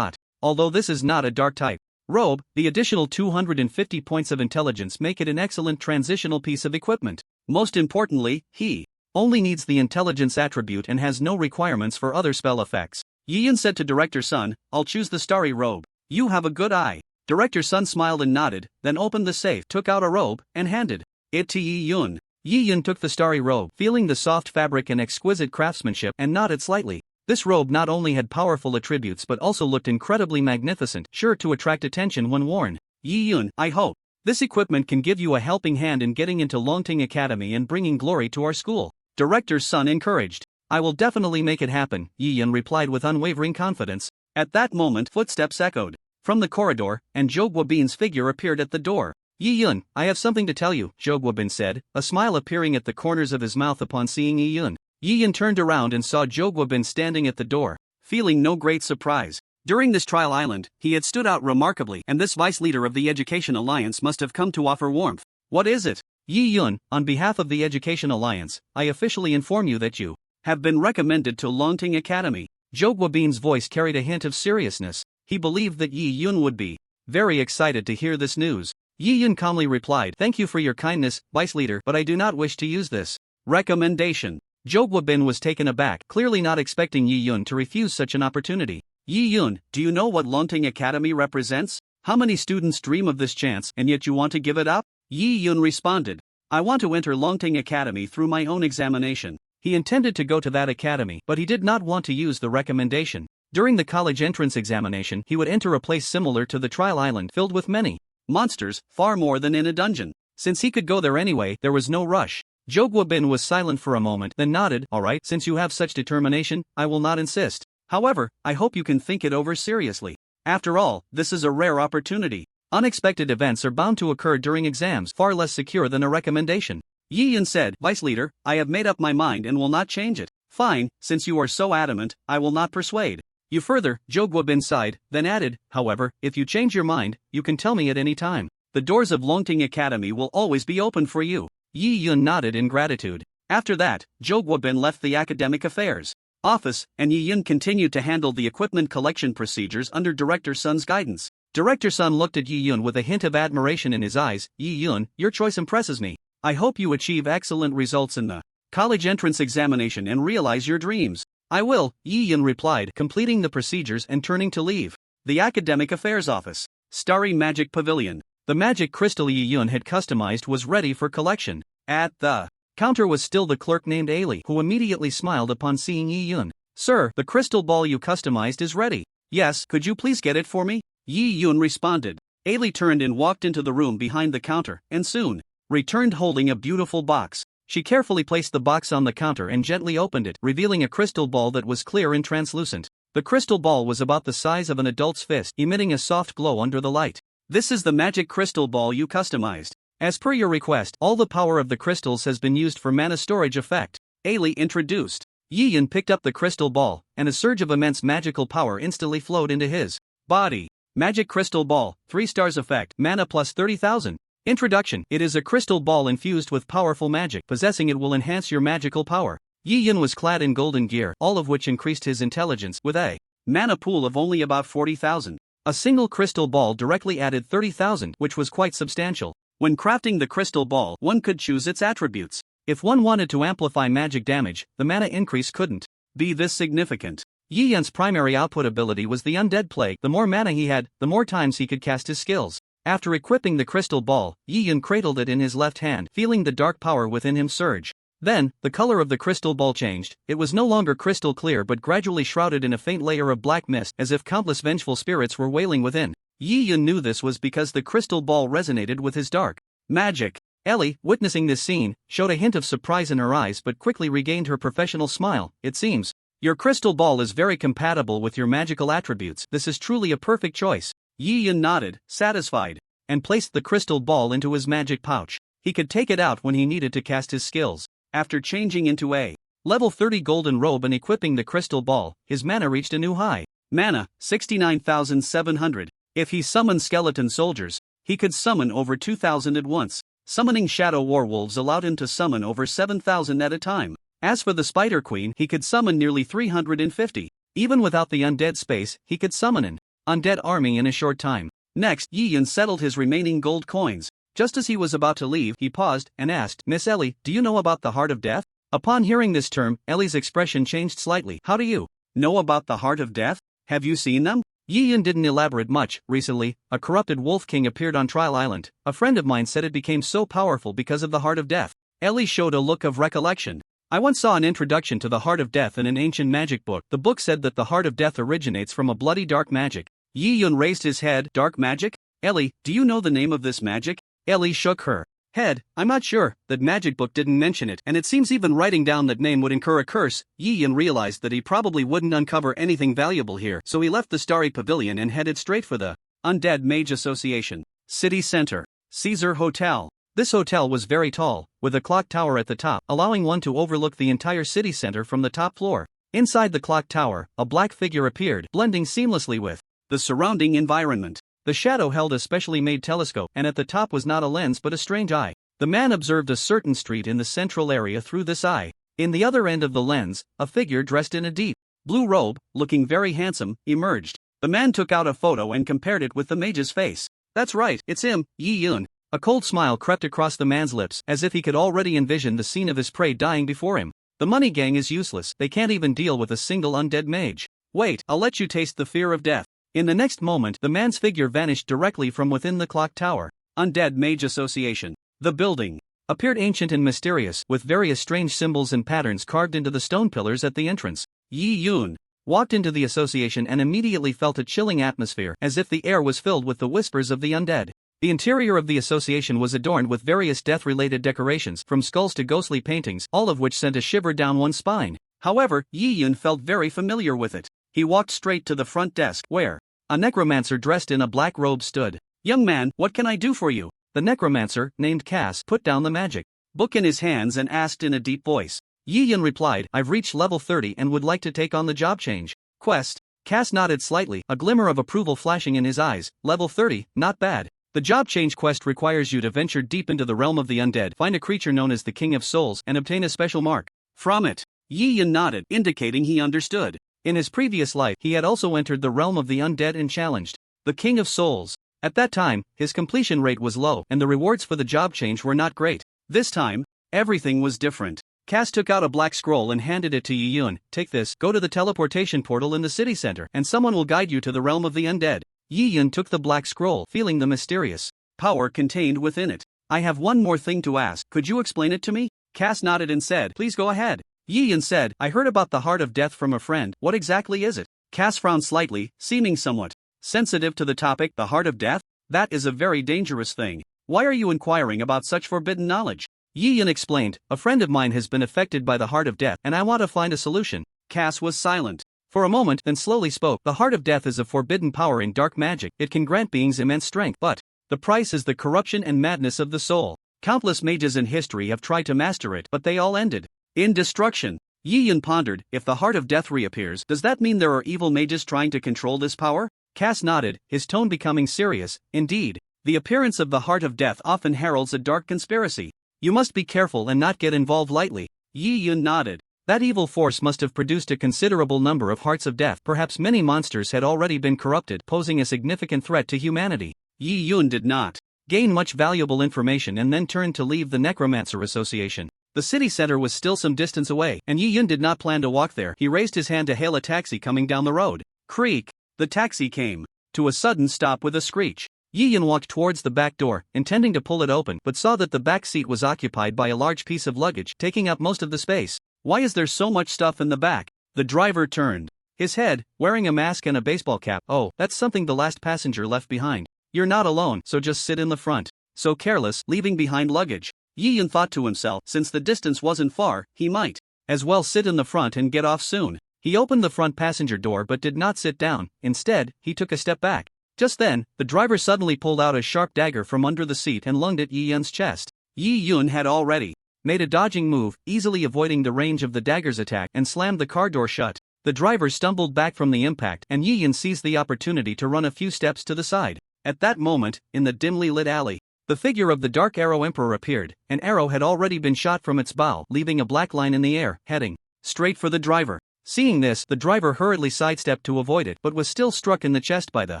S2: Although this is not a dark type robe, the additional 250 points of intelligence make it an excellent transitional piece of equipment. Most importantly, he only needs the intelligence attribute and has no requirements for other spell effects. Yi Yun said to Director Sun, I'll choose the starry robe. You have a good eye. Director Sun smiled and nodded, then opened the safe, took out a robe, and handed it to Yi Yun. Yi Yun took the starry robe, feeling the soft fabric and exquisite craftsmanship, and nodded slightly. This robe not only had powerful attributes but also looked incredibly magnificent, sure to attract attention when worn. Yi Yun, I hope this equipment can give you a helping hand in getting into Longting Academy and bringing glory to our school. Director Sun encouraged. I will definitely make it happen, Yi Yun replied with unwavering confidence. At that moment, footsteps echoed from the corridor, and Zhou Guobin's figure appeared at the door. Yi Yun, I have something to tell you, Zhou Guobin said, a smile appearing at the corners of his mouth upon seeing Yi Yun. Yi Yun turned around and saw Zhou Guobin standing at the door, feeling no great surprise. During this trial island, he had stood out remarkably, and this vice leader of the Education Alliance must have come to offer warmth. What is it? Yi Yun, on behalf of the Education Alliance, I officially inform you that you have been recommended to Longting Academy. Zhou Guobin's voice carried a hint of seriousness. He believed that Yi Yun would be very excited to hear this news. Yi Yun calmly replied, Thank you for your kindness, Vice Leader, but I do not wish to use this recommendation. Zhou Guobin was taken aback, clearly not expecting Yi Yun to refuse such an opportunity. Yi Yun, do you know what Longting Academy represents? How many students dream of this chance and yet you want to give it up? Yi Yun responded. I want to enter Longting Academy through my own examination. He intended to go to that academy, but he did not want to use the recommendation. During the college entrance examination, he would enter a place similar to the trial island filled with many monsters, far more than in a dungeon. Since he could go there anyway, there was no rush. Zhou Guobin was silent for a moment, then nodded, Alright, since you have such determination, I will not insist. However, I hope you can think it over seriously. After all, this is a rare opportunity. Unexpected events are bound to occur during exams, far less secure than a recommendation. Yi Yun said, Vice Leader, I have made up my mind and will not change it. Fine, since you are so adamant, I will not persuade you further. Zhou Guobin sighed, then added, however, if you change your mind, you can tell me at any time. The doors of Longting Academy will always be open for you. Yi Yun nodded in gratitude. After that, Zhou Guobin left the academic affairs office, and Yi Yun continued to handle the equipment collection procedures under Director Sun's guidance. Director Sun looked at Yi Yun with a hint of admiration in his eyes. Yi Yun, your choice impresses me. I hope you achieve excellent results in the college entrance examination and realize your dreams. I will, Yi Yun replied, completing the procedures and turning to leave the Academic Affairs Office. Starry Magic Pavilion. The magic crystal Yi Yun had customized was ready for collection. At the counter was still the clerk named Ailey, who immediately smiled upon seeing Yi Yun. Sir, the crystal ball you customized is ready. Yes, could you please get it for me? Yi Yun responded. Ailey turned and walked into the room behind the counter, and soon returned holding a beautiful box. She carefully placed the box on the counter and gently opened it, revealing a crystal ball that was clear and translucent. The crystal ball was about the size of an adult's fist, emitting a soft glow under the light. This is the magic crystal ball you customized. As per your request, all the power of the crystals has been used for mana storage effect. Ailey introduced. Yi Yun picked up the crystal ball, and a surge of immense magical power instantly flowed into his body. Magic crystal ball, 3 stars effect, mana plus 30,000. Introduction. It is a crystal ball infused with powerful magic. Possessing it will enhance your magical power. Yi Yun was clad in golden gear, all of which increased his intelligence, with a mana pool of only about 40,000. A single crystal ball directly added 30,000, which was quite substantial. When crafting the crystal ball, one could choose its attributes. If one wanted to amplify magic damage, the mana increase couldn't be this significant. Yi Yun's primary output ability was the undead plague. The more mana he had, the more times he could cast his skills. After equipping the crystal ball, Yi Yun cradled it in his left hand, feeling the dark power within him surge. Then, the color of the crystal ball changed. It was no longer crystal clear but gradually shrouded in a faint layer of black mist, as if countless vengeful spirits were wailing within. Yi Yun knew this was because the crystal ball resonated with his dark magic. Ellie, witnessing this scene, showed a hint of surprise in her eyes but quickly regained her professional smile. It seems your crystal ball is very compatible with your magical attributes. This is truly a perfect choice. Yi Yun nodded, satisfied, and placed the crystal ball into his magic pouch. He could take it out when he needed to cast his skills. After changing into a level 30 golden robe and equipping the crystal ball, his mana reached a new high. Mana, 69,700. If he summoned skeleton soldiers, he could summon over 2,000 at once. Summoning shadow werewolves allowed him to summon over 7,000 at a time. As for the Spider Queen, he could summon nearly 350. Even without the undead space, he could summon an undead army in a short time. Next, Yi Yun settled his remaining gold coins. Just as he was about to leave, he paused and asked, Miss Ellie, do you know about the Heart of Death? Upon hearing this term, Ellie's expression changed slightly. How do you Know about the Heart of Death? Have you seen them?
S1: Yi Yun didn't elaborate much. Recently, a corrupted wolf king appeared on Trial Island. A friend of mine said it became so powerful because of the Heart of Death.
S2: Ellie showed a look of recollection.
S1: I once saw an introduction to the Heart of Death in an ancient magic book. The book said that the Heart of Death originates from a bloody dark magic.
S2: Yi Yun raised his head. Dark magic? Ellie, do you know the name of this magic?
S1: Ellie shook her
S2: head. I'm not sure. That magic book didn't mention it, and it seems even writing down that name would incur a curse. Yi Yun realized that he probably wouldn't uncover anything valuable here, so he left the Starry Pavilion and headed straight for the Undead Mage Association City Center Caesar Hotel.
S1: This hotel was very tall, with a clock tower at the top, allowing one to overlook the entire city center from the top floor. Inside the clock tower, a black figure appeared, blending seamlessly with
S2: the surrounding environment.
S1: The shadow held a specially made telescope, and at the top was not a lens but a strange eye. The man observed a certain street in the central area through this eye. In the other end of the lens, a figure dressed in a deep blue robe, looking very handsome, emerged.
S2: The man took out a photo and compared it with the mage's face. That's right, it's him, Yi Yun.
S1: A cold smile crept across the man's lips, as if he could already envision the scene of his prey dying before him. The money gang is useless, they can't even deal with a single undead mage.
S2: Wait, I'll let you taste the fear of death.
S1: In the next moment, the man's figure vanished directly from within the clock tower.
S2: Undead Mage Association. The building
S1: appeared ancient and mysterious, with various strange symbols and patterns carved into the stone pillars at the entrance.
S2: Yi Yun
S1: walked into the association and immediately felt a chilling atmosphere, as if the air was filled with the whispers of the undead. The interior of the association was adorned with various death-related decorations, from skulls to ghostly paintings, all of which sent a shiver down one's spine.
S2: However, Yi Yun felt very familiar with it. He walked straight to the front desk, where
S1: a necromancer dressed in a black robe stood.
S2: Young man, what can I do for you?
S1: The necromancer, named Cass, put down the magic
S2: book in his hands and asked in a deep voice.
S1: Yi Yun replied, I've reached level 30 and would like to take on the job change quest. Cass nodded slightly, a glimmer of approval flashing in his eyes. Level 30, not bad. The job change quest requires you to venture deep into the realm of the undead, find a creature known as the King of Souls, and obtain a special mark
S2: from it. Yi Yun nodded, indicating he understood.
S1: In his previous life, he had also entered the realm of the undead and challenged the King of Souls. At that time, his completion rate was low, and the rewards for the job change were not great.
S2: This time, everything was different. Cass took out a black scroll and handed it to Yi Yun. Take this, go to the teleportation portal in the city center, and someone will guide you to the realm of the undead.
S1: Yi Yun took the black scroll, feeling the mysterious
S2: power contained within it. I have one more thing to ask, could you explain it to me? Cass nodded and said, please go ahead.
S1: Yi Yun said, I heard about the Heart of Death from a friend. What exactly is it?
S2: Cass frowned slightly, seeming somewhat sensitive to the topic. The Heart of Death? That is a very dangerous thing. Why are you inquiring about such forbidden knowledge?
S1: Yi Yun explained, a friend of mine has been affected by the Heart of Death and I want to find a solution.
S2: Cass was silent
S1: for a moment, then slowly spoke. The Heart of Death is a forbidden power in dark magic. It can grant beings immense strength, but the price is the corruption and madness of the soul. Countless mages in history have tried to master it, but they all ended
S2: in destruction. Yi Yun pondered, if the Heart of Death reappears, does that mean there are evil mages trying to control this power?
S1: Cass nodded, his tone becoming serious. Indeed,
S2: the appearance of the Heart of Death often heralds a dark conspiracy.
S1: You must be careful and not get involved lightly.
S2: Yi Yun nodded.
S1: That evil force must have produced a considerable number of Hearts of Death. Perhaps many monsters had already been corrupted, posing a significant threat to humanity.
S2: Yi Yun did not
S1: gain much valuable information and then turned to leave the Necromancer Association. The city center was still some distance away, and Yi Yun did not plan to walk there. He raised his hand to hail a taxi coming down the road.
S2: Creak! The taxi came to a sudden stop with a screech.
S1: Yi Yun walked towards the back door, intending to pull it open, but saw that the back seat was occupied by a large piece of luggage, taking up most of the space.
S2: Why is there so much stuff in the back? The driver turned his head, wearing a mask and a baseball cap.
S1: Oh, that's something the last passenger left behind. You're not alone, so just sit in the front.
S2: So careless, leaving behind luggage. Yi Yun thought to himself, since the distance wasn't far, he might
S1: as well sit in the front and get off soon. He opened the front passenger door but did not sit down. Instead, he took a step back. Just then, the driver suddenly pulled out a sharp dagger from under the seat and lunged at Yi Yun's chest.
S2: Yi Yun had already
S1: made a dodging move, easily avoiding the range of the dagger's attack, and slammed the car door shut. The driver stumbled back from the impact, and Yi Yun seized the opportunity to run a few steps to the side.
S2: At that moment, in the dimly lit alley,
S1: the figure of the Dark Arrow Emperor appeared. An arrow had already been shot from its bow, leaving a black line in the air, heading straight for the driver. Seeing this, the driver hurriedly sidestepped to avoid it, but was still struck in the chest by the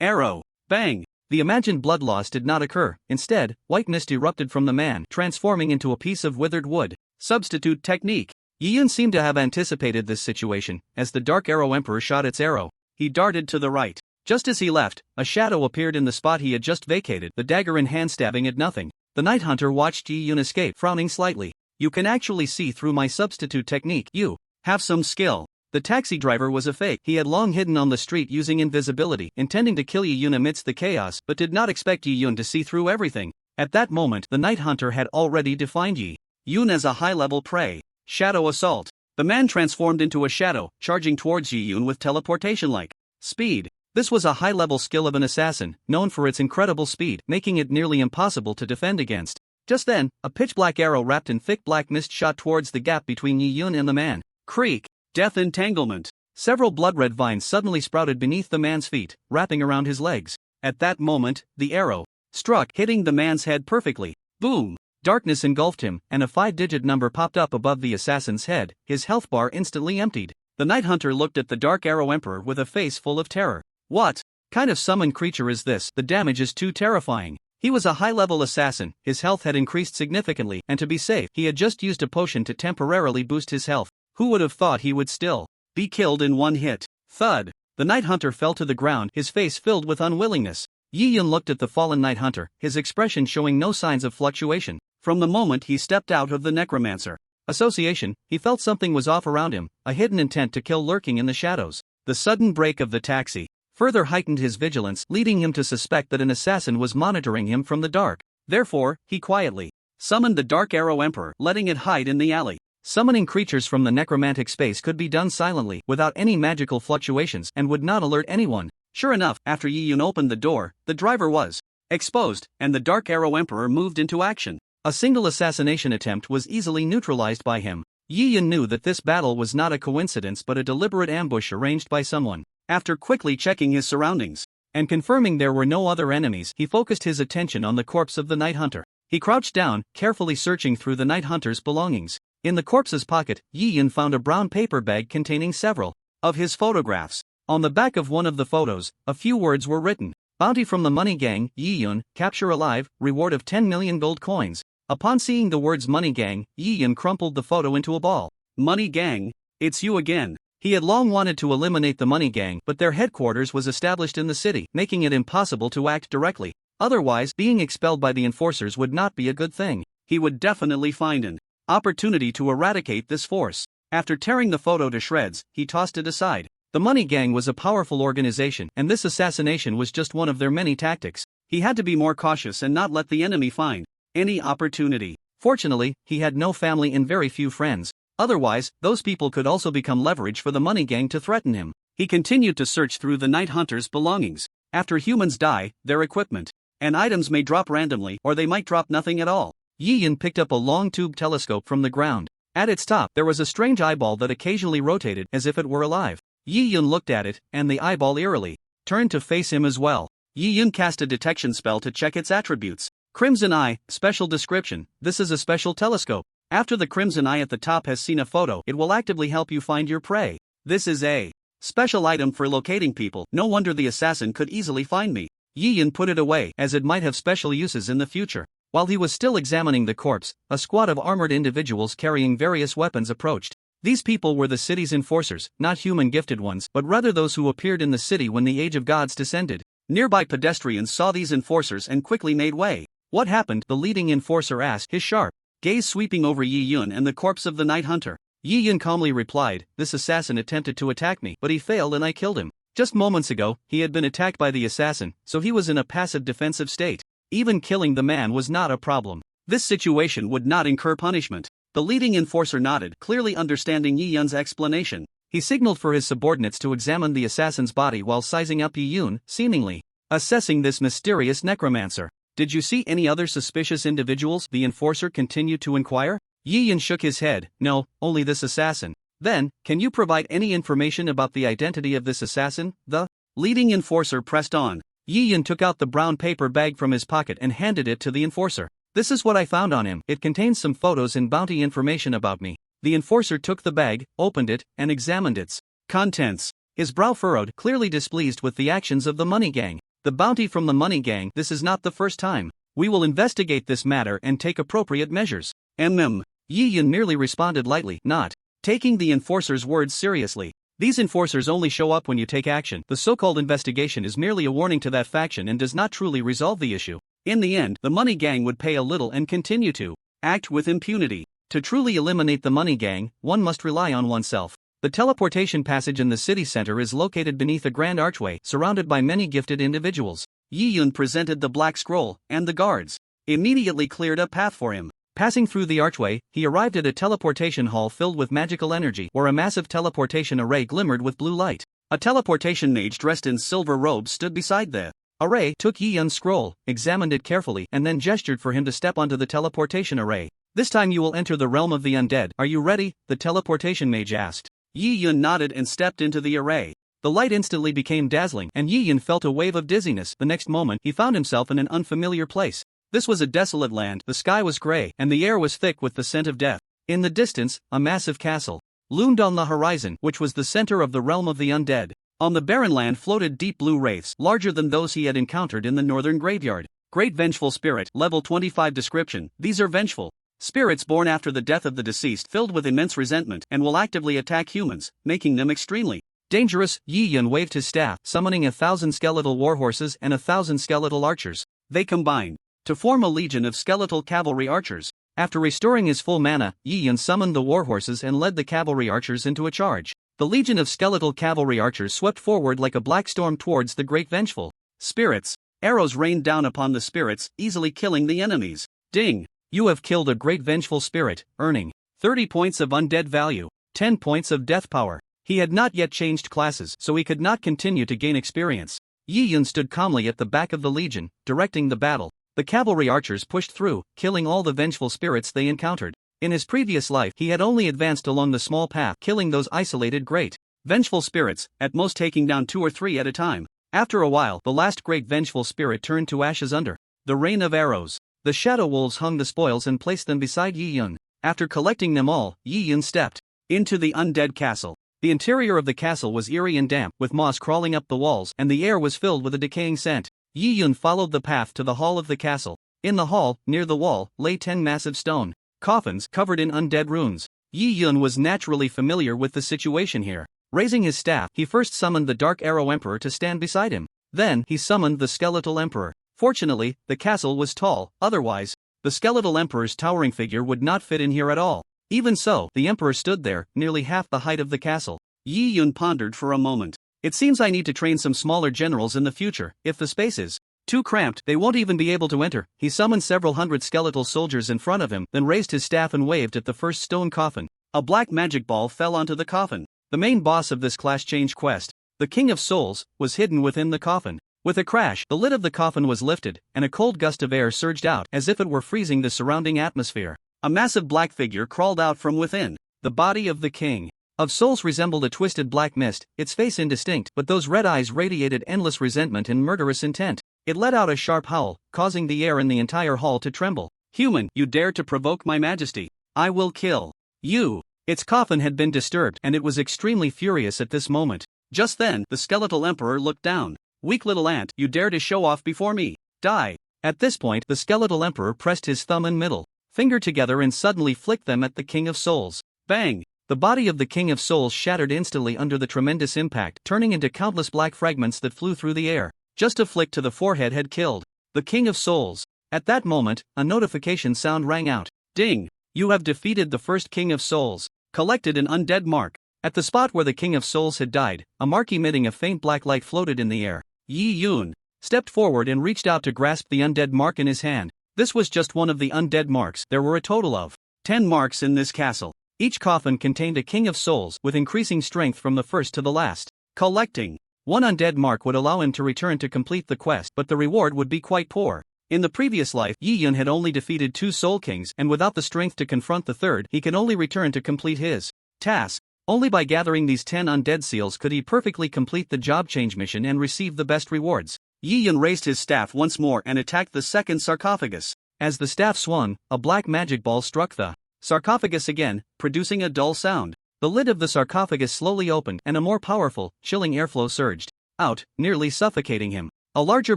S2: arrow. Bang!
S1: The imagined blood loss did not occur. Instead, white mist erupted from the man, transforming into a piece of withered wood.
S2: Substitute technique. Yi Yun seemed to have anticipated this situation. As the Dark Arrow Emperor shot its arrow, he darted to the right. Just as he left, a shadow appeared in the spot he had just vacated, the dagger in hand stabbing at nothing. The Night Hunter watched Yi Yun escape, frowning slightly. You can actually see through my substitute technique. You have some skill. The taxi driver was a fake. He had long hidden on the street using invisibility, intending to kill Yi Yun amidst the chaos, but did not expect Yi Yun to see through everything. At that moment, the Night Hunter had already defined Yi Yun as a high-level prey. Shadow Assault. The man transformed into a shadow, charging towards Yi Yun with teleportation-like speed. This was a high-level skill of an assassin, known for its incredible speed, making it nearly impossible to defend against. Just then, a pitch-black arrow wrapped in thick black mist shot towards the gap between Yi Yun and the man. Creak. Death Entanglement. Several blood-red vines suddenly sprouted beneath the man's feet, wrapping around his legs. At that moment, the arrow struck, hitting the man's head perfectly. Boom! Darkness engulfed him, and a 5-digit number popped up above the assassin's head. His health bar instantly emptied. The Night Hunter looked at the Dark Arrow Emperor with a face full of terror. What kind of summoned creature is this? The damage is too terrifying. He was a high-level assassin, his health had increased significantly, and to be safe, he had just used a potion to temporarily boost his health. Who would have thought he would still be killed in one hit? Thud! The Night Hunter fell to the ground, his face filled with unwillingness. Yi Yun looked at the fallen Night Hunter, his expression showing no signs of fluctuation. From the moment he stepped out of the necromancer association, he felt something was off around him, a hidden intent to kill lurking in the shadows. The sudden break of the taxi further heightened his vigilance, leading him to suspect that an assassin was monitoring him from the dark. Therefore, he quietly summoned the Dark Arrow Emperor, letting it hide in the alley. Summoning creatures from the necromantic space could be done silently, without any magical fluctuations, and would not alert anyone. Sure enough, after Yi Yun opened the door, the driver was exposed, and the Dark Arrow Emperor moved into action. A single assassination attempt was easily neutralized by him. Yi Yun knew that this battle was not a coincidence but a deliberate ambush arranged by someone. After quickly checking his surroundings and confirming there were no other enemies, he focused his attention on the corpse of the Night Hunter. He crouched down, carefully searching through the Night Hunter's belongings. In the corpse's pocket, Yi Yun found a brown paper bag containing several of his photographs. On the back of one of the photos, a few words were written. Bounty from the Money Gang, Yi Yun, capture alive, reward of 10 million gold coins. Upon seeing the words Money Gang, Yi Yun crumpled the photo into a ball. Money Gang, it's you again. He had long wanted to eliminate the Money Gang, but their headquarters was established in the city, making it impossible to act directly. Otherwise, being expelled by the enforcers would not be a good thing. He would definitely find an opportunity to eradicate this force. After tearing the photo to shreds, he tossed it aside. The Money Gang was a powerful organization, and this assassination was just one of their many tactics. He had to be more cautious and not let the enemy find any opportunity. Fortunately, he had no family and very few friends. Otherwise, those people could also become leverage for the Money Gang to threaten him. He continued to search through the Night Hunter's belongings. After humans die, their equipment and items may drop randomly, or they might drop nothing at all. Yi Yun picked up a long tube telescope from the ground. At its top, there was a strange eyeball that occasionally rotated as if it were alive. Yi Yun looked at it, and the eyeball eerily turned to face him as well. Yi Yun cast a detection spell to check its attributes. Crimson Eye, special description, this is a special telescope. After the Crimson Eye at the top has seen a photo, it will actively help you find your prey. This is a special item for locating people. No wonder the assassin could easily find me. Yi Yun put it away, as it might have special uses in the future. While he was still examining the corpse, a squad of armored individuals carrying various weapons approached. These people were the city's enforcers, not human gifted ones, but rather those who appeared in the city when the Age of Gods descended. Nearby pedestrians saw these enforcers and quickly made way. What happened? The leading enforcer asked, his sharp gaze sweeping over Yi Yun and the corpse of the Night Hunter. Yi Yun calmly replied, this assassin attempted to attack me, but he failed and I killed him. Just moments ago, he had been attacked by the assassin, so he was in a passive defensive state. Even killing the man was not a problem. This situation would not incur punishment. The leading enforcer nodded, clearly understanding Yi Yun's explanation. He signaled for his subordinates to examine the assassin's body while sizing up Yi Yun, seemingly assessing this mysterious necromancer. Did you see any other suspicious individuals? The enforcer continued to inquire. Yi Yun shook his head, no, only this assassin. Then, can you provide any information about the identity of this assassin? The leading enforcer pressed on. Yi Yun took out the brown paper bag from his pocket and handed it to the enforcer. This is what I found on him. It contains some photos and bounty information about me. The enforcer took the bag, opened it, and examined its contents. His brow furrowed, clearly displeased with the actions of the Money Gang. The bounty from the Money Gang, this is not the first time. We will investigate this matter and take appropriate measures. Yi Yun merely responded lightly, not taking the enforcer's words seriously. These enforcers only show up when you take action. The so-called investigation is merely a warning to that faction and does not truly resolve the issue. In the end, the money gang would pay a little and continue to act with impunity. To truly eliminate the money gang, one must rely on oneself. The teleportation passage in the city center is located beneath a grand archway, surrounded by many gifted individuals. Yi Yun presented the black scroll, and the guards immediately cleared a path for him. Passing through the archway, he arrived at a teleportation hall filled with magical energy, where a massive teleportation array glimmered with blue light. A teleportation mage dressed in silver robes stood beside the array, took Yi Yun's scroll, examined it carefully, and then gestured for him to step onto the teleportation array. "This time you will enter the realm of the undead. Are you ready?" the teleportation mage asked. Yi Yun nodded and stepped into the array. The light instantly became dazzling, and Yi Yun felt a wave of dizziness. The next moment, he found himself in an unfamiliar place. This was a desolate land, the sky was gray, and the air was thick with the scent of death. In the distance, a massive castle loomed on the horizon, which was the center of the realm of the undead. On the barren land floated deep blue wraiths, larger than those he had encountered in the northern graveyard. Great Vengeful Spirit, level 25 description. These are vengeful spirits born after the death of the deceased, filled with immense resentment, and will actively attack humans, making them extremely dangerous. Yi Yun waved his staff, summoning 1,000 skeletal warhorses and 1,000 skeletal archers. They combined to form a legion of skeletal cavalry archers. After restoring his full mana, Yi Yun summoned the warhorses and led the cavalry archers into a charge. The legion of skeletal cavalry archers swept forward like a black storm towards the great vengeful spirits. Arrows rained down upon the spirits, easily killing the enemies. Ding! You have killed a great vengeful spirit, earning 30 points of undead value, 10 points of death power. He had not yet changed classes, so he could not continue to gain experience. Yi Yun stood calmly at the back of the legion, directing the battle. The cavalry archers pushed through, killing all the vengeful spirits they encountered. In his previous life, he had only advanced along the small path, killing those isolated great vengeful spirits, at most taking down 2 or 3 at a time. After a while, the last great vengeful spirit turned to ashes under the rain of arrows. The shadow wolves hung the spoils and placed them beside Yi Yun. After collecting them all, Yi Yun stepped into the undead castle. The interior of the castle was eerie and damp, with moss crawling up the walls, and the air was filled with a decaying scent. Yi Yun followed the path to the hall of the castle. In the hall, near the wall, lay 10 massive stone coffins covered in undead runes. Yi Yun was naturally familiar with the situation here. Raising his staff, he first summoned the Dark Arrow Emperor to stand beside him. Then, he summoned the Skeletal Emperor. Fortunately, the castle was tall, otherwise, the Skeletal Emperor's towering figure would not fit in here at all. Even so, the Emperor stood there, nearly half the height of the castle. Yi Yun pondered for a moment. It seems I need to train some smaller generals in the future. If the space is too cramped, they won't even be able to enter. He summoned several hundred skeletal soldiers in front of him, then raised his staff and waved at the first stone coffin. A black magic ball fell onto the coffin. The main boss of this class change quest, the King of Souls, was hidden within the coffin. With a crash, the lid of the coffin was lifted, and a cold gust of air surged out as if it were freezing the surrounding atmosphere. A massive black figure crawled out from within. The body of the King of Souls resembled a twisted black mist, its face indistinct, but those red eyes radiated endless resentment and murderous intent. It let out a sharp howl, causing the air in the entire hall to tremble. "Human, you dare to provoke my majesty. I will kill you." Its coffin had been disturbed, and it was extremely furious at this moment. Just then, the Skeletal Emperor looked down. "Weak little ant, you dare to show off before me. Die." At this point, the Skeletal Emperor pressed his thumb and middle finger together and suddenly flicked them at the King of Souls. Bang! The body of the King of Souls shattered instantly under the tremendous impact, turning into countless black fragments that flew through the air. Just a flick to the forehead had killed the King of Souls. At that moment, a notification sound rang out. "Ding! You have defeated the first King of Souls. Collected an undead mark." At the spot where the King of Souls had died, a mark emitting a faint black light floated in the air. Yi Yun stepped forward and reached out to grasp the undead mark in his hand. This was just one of the undead marks. There were a total of 10 marks in this castle. Each coffin contained a King of Souls, with increasing strength from the first to the last. Collecting one undead mark would allow him to return to complete the quest, but the reward would be quite poor. In the previous life, Yi Yun had only defeated 2 Soul Kings, and without the strength to confront the third, he can only return to complete his task. Only by gathering these 10 undead seals could he perfectly complete the job change mission and receive the best rewards. Yi Yun raised his staff once more and attacked the second sarcophagus. As the staff swung, a black magic ball struck the sarcophagus again, producing a dull sound. The lid of the sarcophagus slowly opened and a more powerful, chilling airflow surged out, nearly suffocating him. A larger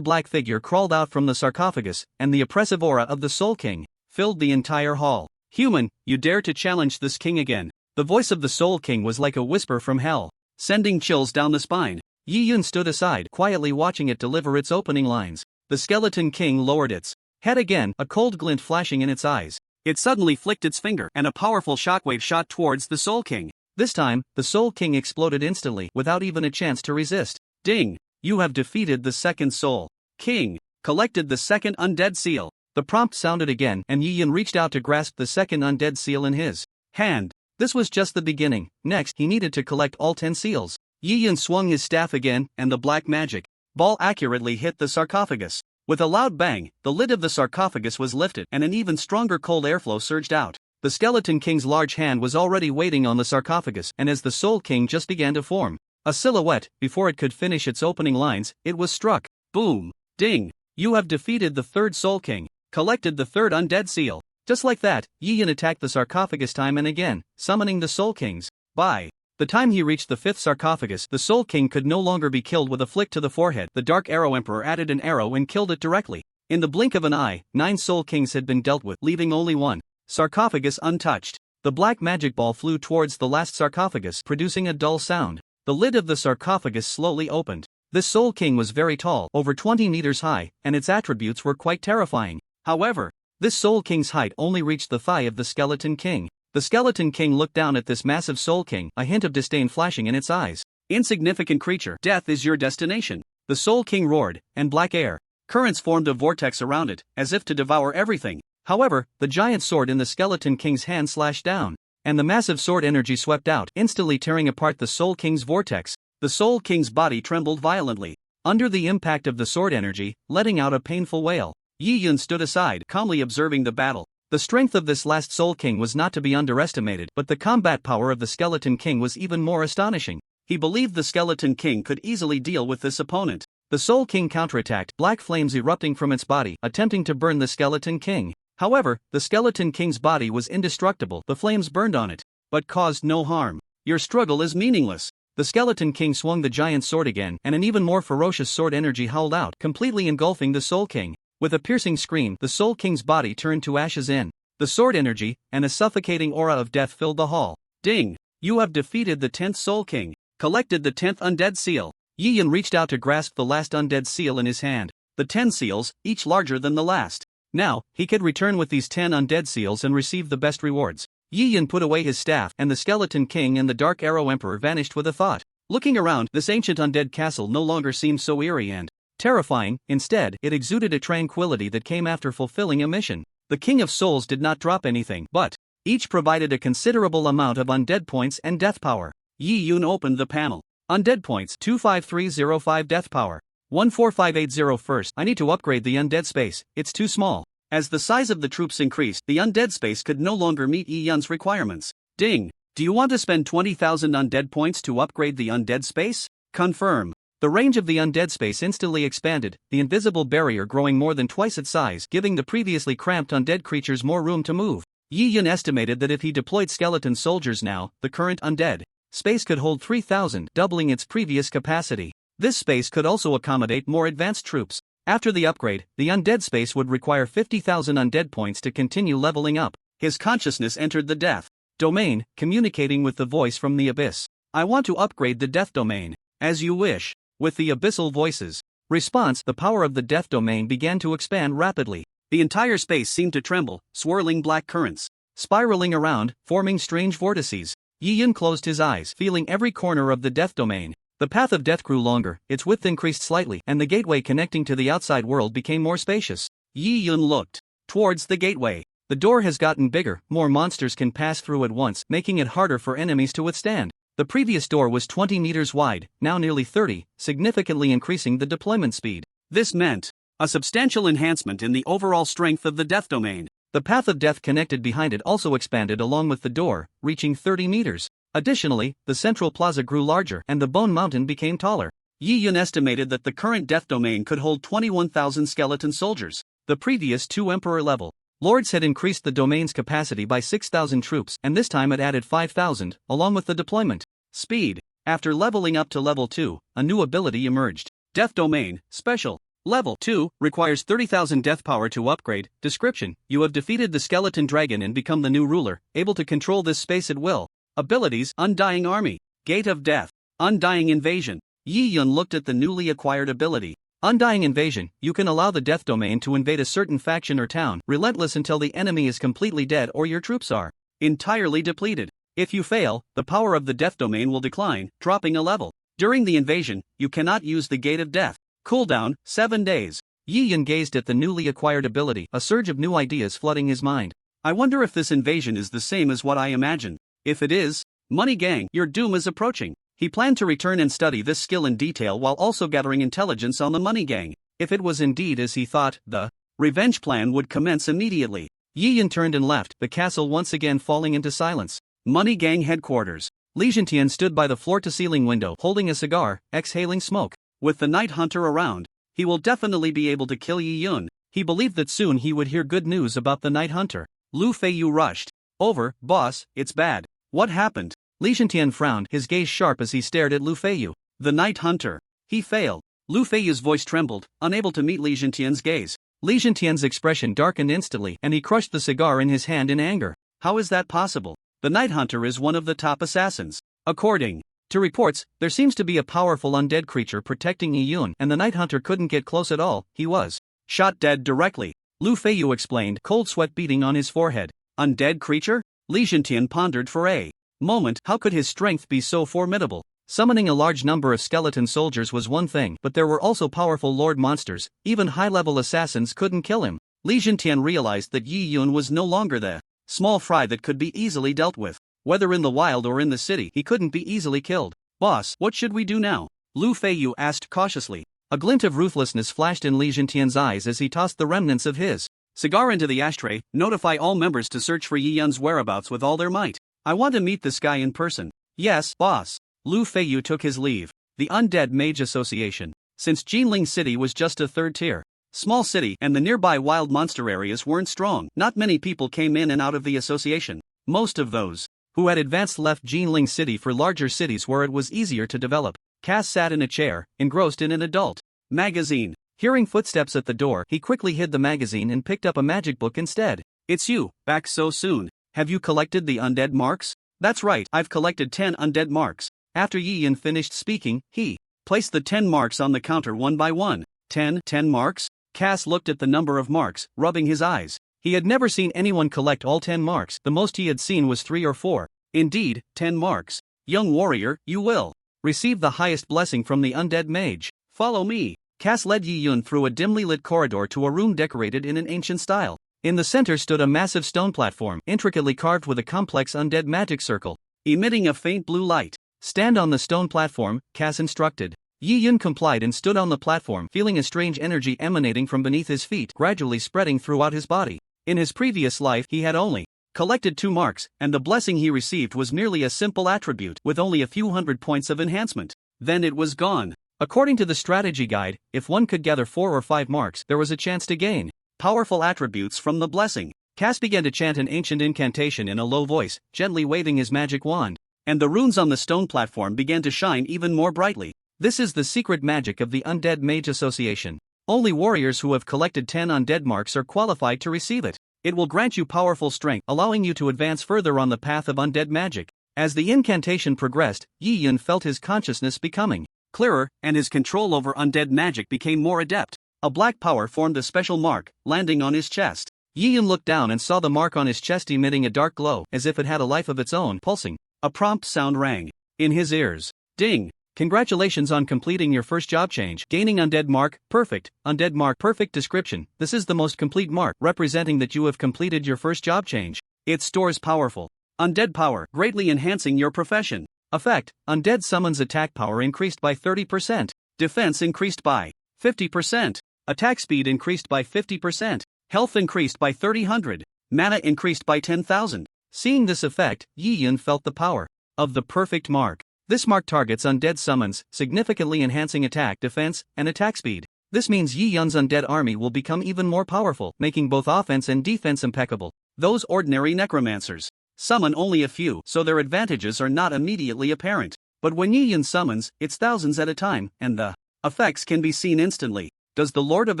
S2: black figure crawled out from the sarcophagus, and the oppressive aura of the Soul King filled the entire hall. "Human, you dare to challenge this king again." The voice of the Soul King was like a whisper from hell, sending chills down the spine. Yi Yun stood aside, quietly watching it deliver its opening lines. The Skeleton King lowered its head again, a cold glint flashing in its eyes. It suddenly flicked its finger, and a powerful shockwave shot towards the Soul King. This time, the Soul King exploded instantly, without even a chance to resist. Ding! You have defeated the second Soul King. Collected the second undead seal. The prompt sounded again, and Yi Yun reached out to grasp the second undead seal in his hand. This was just the beginning. Next, he needed to collect all 10 seals. Yi Yun swung his staff again, and the black magic ball accurately hit the sarcophagus. With a loud bang, the lid of the sarcophagus was lifted, and an even stronger cold airflow surged out. The Skeleton King's large hand was already waiting on the sarcophagus, and as the Soul King just began to form a silhouette, before it could finish its opening lines, it was struck. Boom! Ding! You have defeated the third Soul King. Collected the third undead seal. Just like that, Yi Yun attacked the sarcophagus time and again, summoning the Soul Kings. By the time he reached the fifth sarcophagus, the Soul King could no longer be killed with a flick to the forehead. The Dark Arrow Emperor added an arrow and killed it directly. In the blink of an eye, 9 Soul Kings had been dealt with, leaving only one sarcophagus untouched. The black magic ball flew towards the last sarcophagus, producing a dull sound. The lid of the sarcophagus slowly opened. This Soul King was very tall, over 20 meters high, and its attributes were quite terrifying. However, this Soul King's height only reached the thigh of the Skeleton King. The Skeleton King looked down at this massive Soul King, a hint of disdain flashing in its eyes. Insignificant creature, death is your destination. The Soul King roared, and black air currents formed a vortex around it, as if to devour everything. However, the giant sword in the Skeleton King's hand slashed down, and the massive sword energy swept out, instantly tearing apart the Soul King's vortex. The Soul King's body trembled violently under the impact of the sword energy, letting out a painful wail. Yi Yun stood aside, calmly observing the battle. The strength of this last Soul King was not to be underestimated, but the combat power of the Skeleton King was even more astonishing. He believed the Skeleton King could easily deal with this opponent. The Soul King counterattacked, black flames erupting from its body, attempting to burn the Skeleton King. However, the Skeleton King's body was indestructible. The flames burned on it, but caused no harm. Your struggle is meaningless. The Skeleton King swung the giant sword again, and an even more ferocious sword energy howled out, completely engulfing the Soul King. With a piercing scream, the Soul King's body turned to ashes in the sword energy, and a suffocating aura of death filled the hall. Ding! You have defeated the 10th Soul King. Collected the 10th undead seal. Yi Yun reached out to grasp the last undead seal in his hand. The 10 seals, each larger than the last. Now, he could return with these 10 undead seals and receive the best rewards. Yi Yun put away his staff, and the Skeleton King and the Dark Arrow Emperor vanished with a thought. Looking around, this ancient undead castle no longer seemed so eerie and terrifying. Instead, it exuded a tranquility that came after fulfilling a mission. The King of Souls did not drop anything, but each provided a considerable amount of undead points and death power. Yi Yun opened the panel. Undead points 25305 death power. 14580 first. I need to upgrade the undead space, it's too small. As the size of the troops increased, the undead space could no longer meet Yi Yun's requirements. Ding! Do you want to spend 20,000 undead points to upgrade the undead space? Confirm. The range of the undead space instantly expanded, the invisible barrier growing more than twice its size, giving the previously cramped undead creatures more room to move. Yi Yun estimated that if he deployed skeleton soldiers now, the current undead space could hold 3,000, doubling its previous capacity. This space could also accommodate more advanced troops. After the upgrade, the undead space would require 50,000 undead points to continue leveling up. His consciousness entered the death domain, communicating with the voice from the abyss. I want to upgrade the death domain. As you wish. With the abyssal voices response, the power of the death domain began to expand rapidly. The entire space seemed to tremble, swirling black currents spiraling around, forming strange vortices. Yi Yun closed his eyes, feeling every corner of the death domain. The path of death grew longer, its width increased slightly, and the gateway connecting to the outside world became more spacious. Yi Yun looked towards the gateway. The door has gotten bigger, more monsters can pass through at once, making it harder for enemies to withstand. The previous door was 20 meters wide, now nearly 30, significantly increasing the deployment speed. This meant a substantial enhancement in the overall strength of the death domain. The path of death connected behind it also expanded along with the door, reaching 30 meters. Additionally, the central plaza grew larger and the Bone Mountain became taller. Yi Yun estimated that the current death domain could hold 21,000 skeleton soldiers. The previous 2 Emperor level lords had increased the domain's capacity by 6,000 troops, and this time it added 5,000, along with the deployment speed. After leveling up to level 2, a new ability emerged. Death Domain, Special. Level 2, requires 30,000 death power to upgrade. Description: you have defeated the skeleton dragon and become the new ruler, able to control this space at will. Abilities: Undying Army, Gate of Death, Undying Invasion. Yi Yun looked at the newly acquired ability.
S1: Undying Invasion, you can allow the death domain to invade a certain faction or town, relentless until the enemy is completely dead or your troops are
S2: entirely depleted. If you fail, the power of the death domain will decline, dropping a level. During the invasion, you cannot use the Gate of Death. Cooldown: 7 days.
S1: Yi Yun gazed at the newly acquired ability, a surge of new ideas flooding his mind.
S2: I wonder if this invasion is the same as what I imagined. If it is, Money Gang, your doom is approaching. He planned to return and study this skill in detail while also gathering intelligence on the Money Gang.
S1: If it was indeed as he thought, the
S2: revenge plan would commence immediately.
S1: Yi Yun turned and left, the castle once again falling into silence.
S2: Money Gang headquarters.
S1: Li Zhentian stood by the floor-to-ceiling window, holding a cigar, exhaling smoke.
S2: With the Night Hunter around, he will definitely be able to kill Yi Yun.
S1: He believed that soon he would hear good news about the Night Hunter.
S2: Lu Feiyu rushed. Over, boss, it's bad. What happened?
S1: Li Zhentian frowned, his gaze sharp as he stared at Lu Feiyu.
S2: The Night Hunter. He failed. Lu Feiyu's voice trembled, unable to meet Li Zhentian's gaze.
S1: Li Zhentian's expression darkened instantly, and he crushed the cigar in his hand in anger.
S2: How is that possible? The Night Hunter is one of the top assassins. According
S1: to reports, there seems to be a powerful undead creature protecting Yi Yun, and the Night Hunter couldn't get close at all. He was
S2: shot dead directly.
S1: Lu Feiyu explained, cold sweat beading on his forehead.
S2: Undead creature? Li Zhentian pondered for a moment. How could his strength be so formidable?
S1: Summoning a large number of skeleton soldiers was one thing, but there were also powerful lord monsters. Even high-level assassins couldn't kill him.
S2: Li Zhentian realized that Yi Yun was no longer the small fry that could be easily dealt with. Whether in the wild or in the city, he couldn't be easily killed. Boss, what should we do now? Lu Feiyu asked cautiously.
S1: A glint of ruthlessness flashed in Li Zhentian's eyes as he tossed the remnants of his
S2: cigar into the ashtray. Notify all members to search for Yi Yun's whereabouts with all their might. I want to meet this guy in person.
S1: Yes, boss. Lu Feiyu took his leave. The Undead Mage Association.
S2: Since Jinling City was just a third-tier small city and the nearby wild monster areas weren't strong, not many people came in and out of the association. Most of those
S1: who had advanced left Jinling City for larger cities where it was easier to develop. Cass sat in a chair, engrossed in an adult
S2: magazine.
S1: Hearing footsteps at the door, he quickly hid the magazine and picked up a magic book instead.
S2: It's you, back so soon. Have you collected the undead marks? That's right, I've collected 10 undead marks.
S1: After Yi Yun finished speaking, he
S2: placed the 10 marks on the counter one by one. 10 marks? Cass looked at the number of marks, rubbing his eyes.
S1: He had never seen anyone collect all 10 marks, the most he had seen was 3 or 4.
S2: Indeed, 10 marks. Young warrior, you will
S1: receive the highest blessing from the undead mage.
S2: Follow me.
S1: Cass led Yi Yun through a dimly lit corridor to a room decorated in an ancient style. In the center stood a massive stone platform, intricately carved with a complex undead magic circle,
S2: emitting a faint blue light.
S1: Stand on the stone platform, Cass instructed. Yi Yun complied and stood on the platform, feeling a strange energy emanating from beneath his feet, gradually spreading throughout his body. In his previous life, he had only collected 2 marks, and the blessing he received was merely a simple attribute with only a few hundred points of enhancement. Then it was gone. According to the strategy guide, if one could gather 4 or 5 marks, there was a chance to gain
S2: powerful attributes from the blessing.
S1: Cass began to chant an ancient incantation in a low voice, gently waving his magic wand.
S2: And the runes on the stone platform began to shine even more brightly.
S1: This is the secret magic of the Undead Mage Association. Only warriors who have collected 10 undead marks are qualified to receive it. It will grant you powerful strength, allowing you to advance further on the path of undead magic. As the incantation progressed, Yi Yun felt his consciousness becoming
S2: clearer, and his control over undead magic became more adept. A black power formed a special mark, landing on his chest.
S1: Yi Yun looked down and saw the mark on his chest emitting a dark glow, as if it had a life of its own, pulsing.
S2: A prompt sound rang
S1: in his ears.
S2: Ding!
S1: Congratulations on completing your first job change. Gaining undead mark, perfect. Undead mark, perfect description. This is the most complete mark, representing that you have completed your first job change.
S2: It stores powerful undead power, greatly enhancing your profession.
S1: Effect: undead summons attack power increased by 30%.
S2: Defense increased by 50%.
S1: Attack speed increased by 50%.
S2: Health increased by 300. Mana increased by 10,000.
S1: Seeing this effect, Yi Yun felt the power of the perfect mark. This mark targets undead summons, significantly enhancing attack, defense, and attack speed. This means Yi Yun's undead army will become even more powerful, making both offense and defense impeccable.
S2: Those ordinary necromancers summon only a few, so their advantages are not immediately apparent. But when Yi Yun summons, it's thousands at a time, and the effects can be seen instantly. Does the Lord of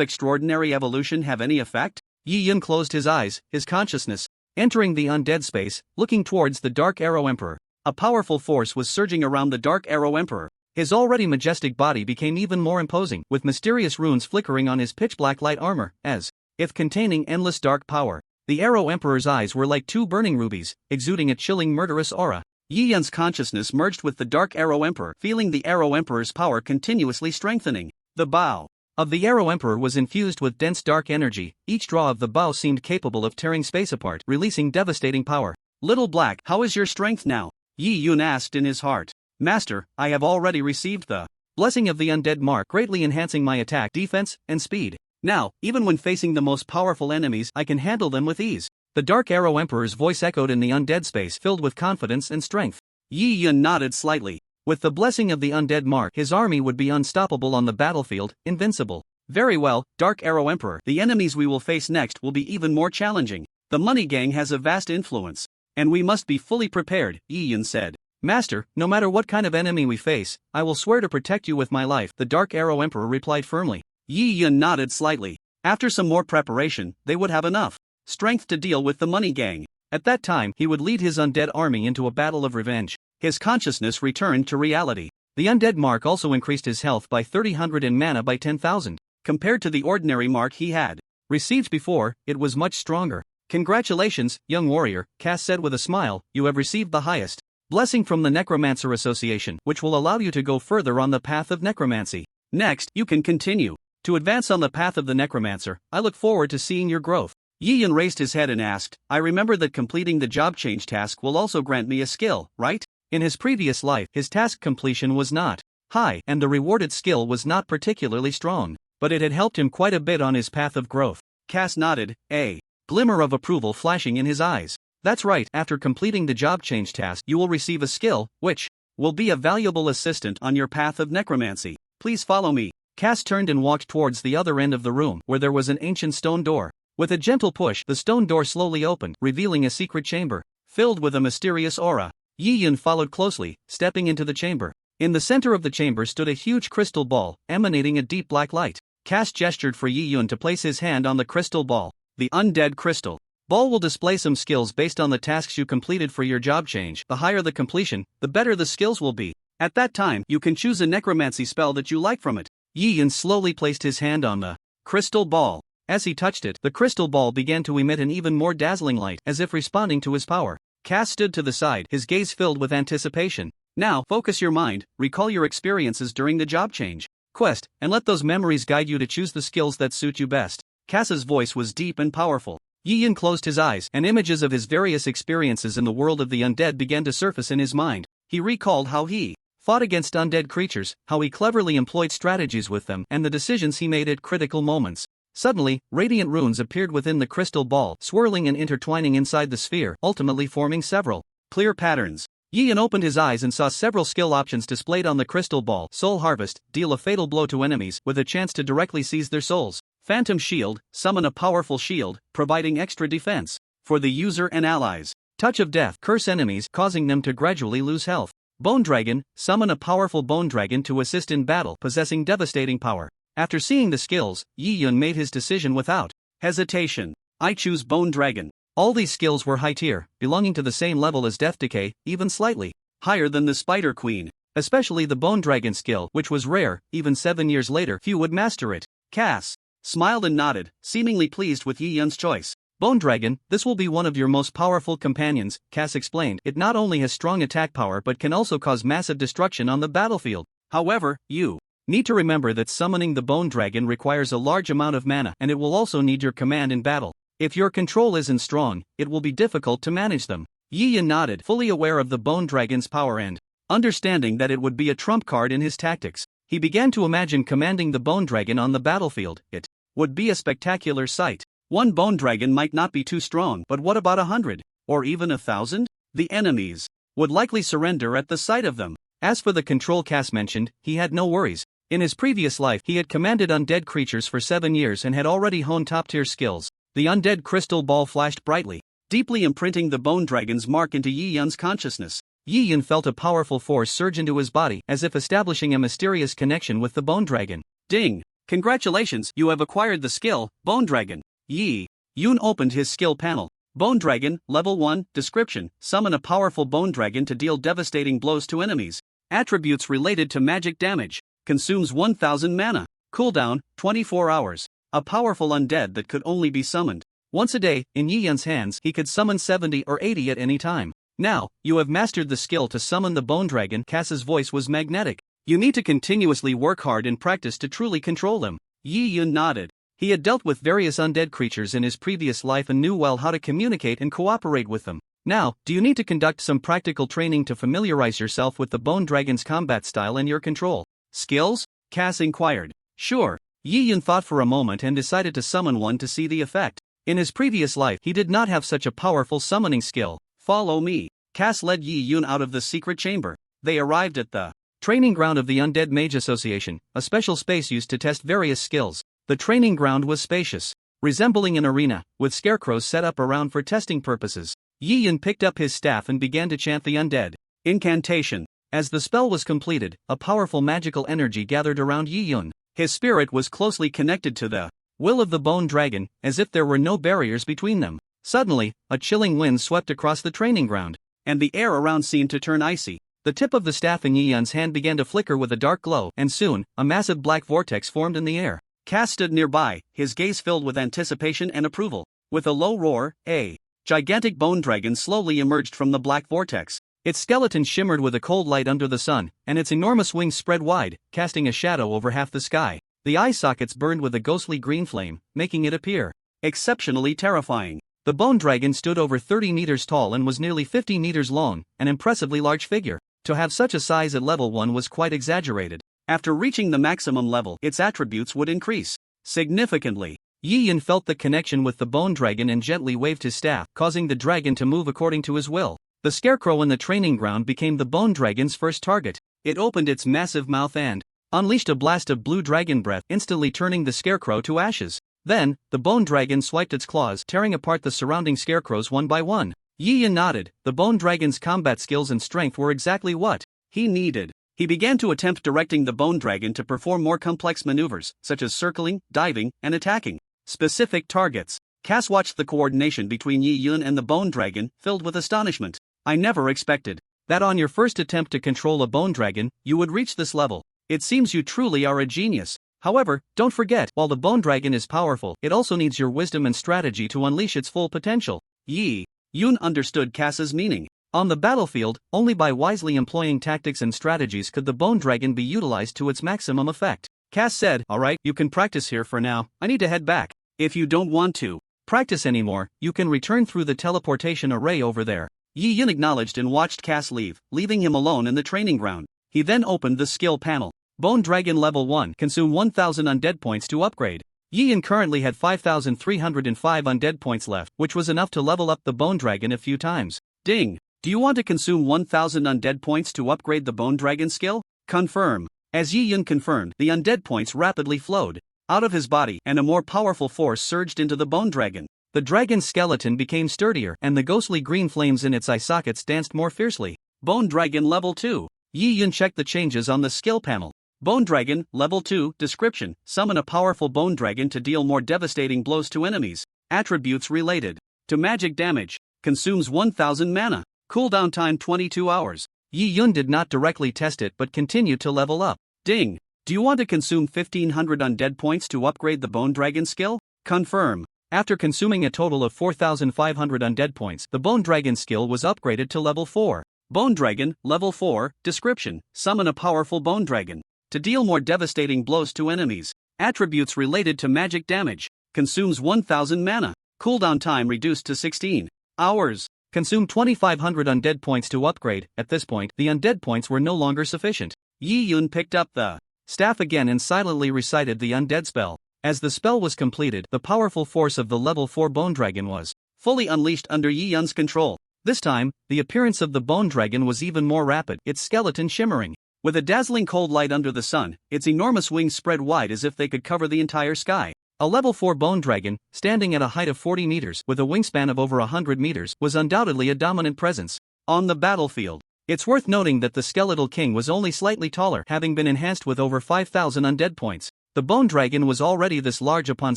S2: Extraordinary Evolution have any effect?
S1: Yi Yun closed his eyes, his consciousness entering the undead space, looking towards the Dark Arrow Emperor.
S2: A powerful force was surging around the Dark Arrow Emperor. His already majestic body became even more imposing, with mysterious runes flickering on his pitch-black light armor, as if containing endless dark power. The Arrow Emperor's eyes were like two burning rubies, exuding a chilling murderous aura. Yi Yun's consciousness merged with the Dark Arrow Emperor, feeling the Arrow Emperor's power continuously strengthening. The bow of the Arrow Emperor was infused with dense dark energy. Each draw of the bow seemed capable of tearing space apart, releasing devastating power. Little Black, how is your strength now? Yi Yun asked in his heart. Master, I have already received the blessing of the undead mark, greatly enhancing my attack, defense, and speed. Now, even when facing the most powerful enemies, I can handle them with ease. The Dark Arrow Emperor's voice echoed in the undead space, filled with confidence and strength. Yi Yun nodded slightly. With the blessing of the undead mark, his army would be unstoppable on the battlefield, invincible. Very well, Dark Arrow Emperor. The enemies we will face next will be even more challenging. The Money Gang has a vast influence, and we must be fully prepared, Yi Yun said. Master, no matter what kind of enemy we face, I will swear to protect you with my life, the Dark Arrow Emperor replied firmly. Yi Yun nodded slightly. After some more preparation, they would have enough strength to deal with the Money Gang. At that time, he would lead his undead army into a battle of revenge. His consciousness returned to reality. The undead mark also increased his health by 300 and mana by 10,000. Compared to the ordinary mark he had received before, it was much stronger. Congratulations, young warrior, Cass said with a smile, you have received the highest blessing from the Necromancer Association, which will allow you to go further on the path of necromancy. Next, you can continue to advance on the path of the necromancer. I look forward to seeing your growth. Yi Yun raised his head and asked, I remember that completing the job change task will also grant me a skill, right? In his previous life, his task completion was not high, and the rewarded skill was not particularly strong, but it had helped him quite a bit on his path of growth. Cass nodded, a glimmer of approval flashing in his eyes. That's right, after completing the job change task, you will receive a skill, which will be a valuable assistant on your path of necromancy. Please follow me. Cass turned and walked towards the other end of the room, where there was an ancient stone door. With a gentle push, the stone door slowly opened, revealing a secret chamber, filled with a mysterious aura. Yi Yun followed closely, stepping into the chamber. In the center of the chamber stood a huge crystal ball, emanating a deep black light. Cass gestured for Yi Yun to place his hand on the crystal ball. The undead crystal ball will display some skills based on the tasks you completed for your job change. The higher the completion, the better the skills will be. At that time, you can choose a necromancy spell that you like from it. Yi Yun slowly placed his hand on the crystal ball. As he touched it, the crystal ball began to emit an even more dazzling light, as if responding to his power. Cass stood to the side, his gaze filled with anticipation. Now, focus your mind, recall your experiences during the job change quest, and let those memories guide you to choose the skills that suit you best. Cass's voice was deep and powerful. Yi Yun closed his eyes, and images of his various experiences in the world of the undead began to surface in his mind. He recalled how he fought against undead creatures, how he cleverly employed strategies with them, and the decisions he made at critical moments. Suddenly, radiant runes appeared within the crystal ball, swirling and intertwining inside the sphere, ultimately forming several clear patterns. Yi Yun opened his eyes and saw several skill options displayed on the crystal ball. Soul Harvest, deal a fatal blow to enemies, with a chance to directly seize their souls. Phantom Shield, summon a powerful shield, providing extra defense for the user and allies. Touch of Death, curse enemies, causing them to gradually lose health. Bone Dragon, summon a powerful bone dragon to assist in battle, possessing devastating power. After seeing the skills, Yi Yun made his decision without hesitation. I choose Bone Dragon. All these skills were high tier, belonging to the same level as Death Decay, even slightly higher than the Spider Queen. Especially the Bone Dragon skill, which was rare. Even 7 years later, few would master it. Cass smiled and nodded, seemingly pleased with Yi Yun's choice. Bone Dragon, this will be one of your most powerful companions, Cass explained. It not only has strong attack power but can also cause massive destruction on the battlefield. However, you need to remember that summoning the Bone Dragon requires a large amount of mana, and it will also need your command in battle. If your control isn't strong, it will be difficult to manage them. Yi Yun nodded, fully aware of the Bone Dragon's power and understanding that it would be a trump card in his tactics. He began to imagine commanding the Bone Dragon on the battlefield. It would be a spectacular sight. One Bone Dragon might not be too strong, but what about 100? Or even 1,000? The enemies would likely surrender at the sight of them. As for the control Cass mentioned, he had no worries. In his previous life, he had commanded undead creatures for 7 years and had already honed top-tier skills. The undead crystal ball flashed brightly, deeply imprinting the Bone Dragon's mark into Yi Yun's consciousness. Yi Yun felt a powerful force surge into his body, as if establishing a mysterious connection with the Bone Dragon. Ding! Congratulations, you have acquired the skill, Bone Dragon. Yi Yun opened his skill panel. Bone Dragon, Level 1, Description: Summon a powerful bone dragon to deal devastating blows to enemies. Attributes related to magic damage. Consumes 1000 mana. Cooldown, 24 hours. A powerful undead that could only be summoned once a day. In Yi Yun's hands, he could summon 70 or 80 at any time. Now, you have mastered the skill to summon the bone dragon. Cass's voice was magnetic. You need to continuously work hard in practice to truly control them. Yi Yun nodded. He had dealt with various undead creatures in his previous life and knew well how to communicate and cooperate with them. Now, do you need to conduct some practical training to familiarize yourself with the bone dragon's combat style and your control skills? Cass inquired. Sure. Yi Yun thought for a moment and decided to summon one to see the effect. In his previous life, he did not have such a powerful summoning skill. Follow me. Cass led Yi Yun out of the secret chamber. They arrived at the training ground of the Undead Mage Association, a special space used to test various skills. The training ground was spacious, resembling an arena, with scarecrows set up around for testing purposes. Yi Yun picked up his staff and began to chant the undead incantation. As the spell was completed, a powerful magical energy gathered around Yi Yun. His spirit was closely connected to the will of the bone dragon, as if there were no barriers between them. Suddenly, a chilling wind swept across the training ground, and the air around seemed to turn icy. The tip of the staff in Yi Yun's hand began to flicker with a dark glow, and soon, a massive black vortex formed in the air. Cass stood nearby, his gaze filled with anticipation and approval. With a low roar, a gigantic bone dragon slowly emerged from the black vortex. Its skeleton shimmered with a cold light under the sun, and its enormous wings spread wide, casting a shadow over half the sky. The eye sockets burned with a ghostly green flame, making it appear exceptionally terrifying. The bone dragon stood over 30 meters tall and was nearly 50 meters long, an impressively large figure. To have such a size at level 1 was quite exaggerated. After reaching the maximum level, its attributes would increase significantly. Yi Yun felt the connection with the bone dragon and gently waved his staff, causing the dragon to move according to his will. The scarecrow in the training ground became the bone dragon's first target. It opened its massive mouth and unleashed a blast of blue dragon breath, instantly turning the scarecrow to ashes. Then, the bone dragon swiped its claws, tearing apart the surrounding scarecrows one by one. Yi Yun nodded. The bone dragon's combat skills and strength were exactly what he needed. He began to attempt directing the bone dragon to perform more complex maneuvers, such as circling, diving, and attacking specific targets. Cass watched the coordination between Yi Yun and the bone dragon, filled with astonishment. I never expected that on your first attempt to control a bone dragon, you would reach this level. It seems you truly are a genius. However, don't forget, while the bone dragon is powerful, it also needs your wisdom and strategy to unleash its full potential. Yi Yun understood Cass's meaning. On the battlefield, only by wisely employing tactics and strategies could the bone dragon be utilized to its maximum effect. Cass said, "Alright, you can practice here for now. I need to head back. If you don't want to practice anymore, you can return through the teleportation array over there." Yi Yun acknowledged and watched Cass leave, leaving him alone in the training ground. He then opened the skill panel. Bone Dragon Level 1, consume 1000 undead points to upgrade. Yi Yun currently had 5305 undead points left, which was enough to level up the Bone Dragon a few times. Ding! Do you want to consume 1000 undead points to upgrade the Bone Dragon skill? Confirm. As Yi Yun confirmed, the undead points rapidly flowed out of his body, and a more powerful force surged into the Bone Dragon. The dragon's skeleton became sturdier, and the ghostly green flames in its eye sockets danced more fiercely. Bone Dragon Level 2. Yi Yun checked the changes on the skill panel. Bone Dragon, Level 2, Description: Summon a powerful bone dragon to deal more devastating blows to enemies. Attributes related to magic damage. Consumes 1000 mana. Cooldown time 22 hours. Yi Yun did not directly test it but continued to level up. Ding! Do you want to consume 1500 undead points to upgrade the Bone Dragon skill? Confirm. After consuming a total of 4500 undead points, the Bone Dragon skill was upgraded to Level 4. Bone Dragon, Level 4, Description: Summon a powerful bone dragon to deal more devastating blows to enemies. Attributes related to magic damage. Consumes 1000 mana. Cooldown time reduced to 16 hours. Consume 2500 undead points to upgrade. At this point, the undead points were no longer sufficient. Yi Yun picked up the staff again and silently recited the undead spell. As the spell was completed, the powerful force of the Level 4 Bone Dragon was fully unleashed under Yi Yun's control. This time, the appearance of the Bone Dragon was even more rapid, its skeleton shimmering with a dazzling cold light under the sun. Its enormous wings spread wide as if they could cover the entire sky. A Level 4 Bone Dragon, standing at a height of 40 meters with a wingspan of over 100 meters, was undoubtedly a dominant presence on the battlefield. It's worth noting that the Skeletal King was only slightly taller, having been enhanced with over 5000 undead points. The Bone Dragon was already this large upon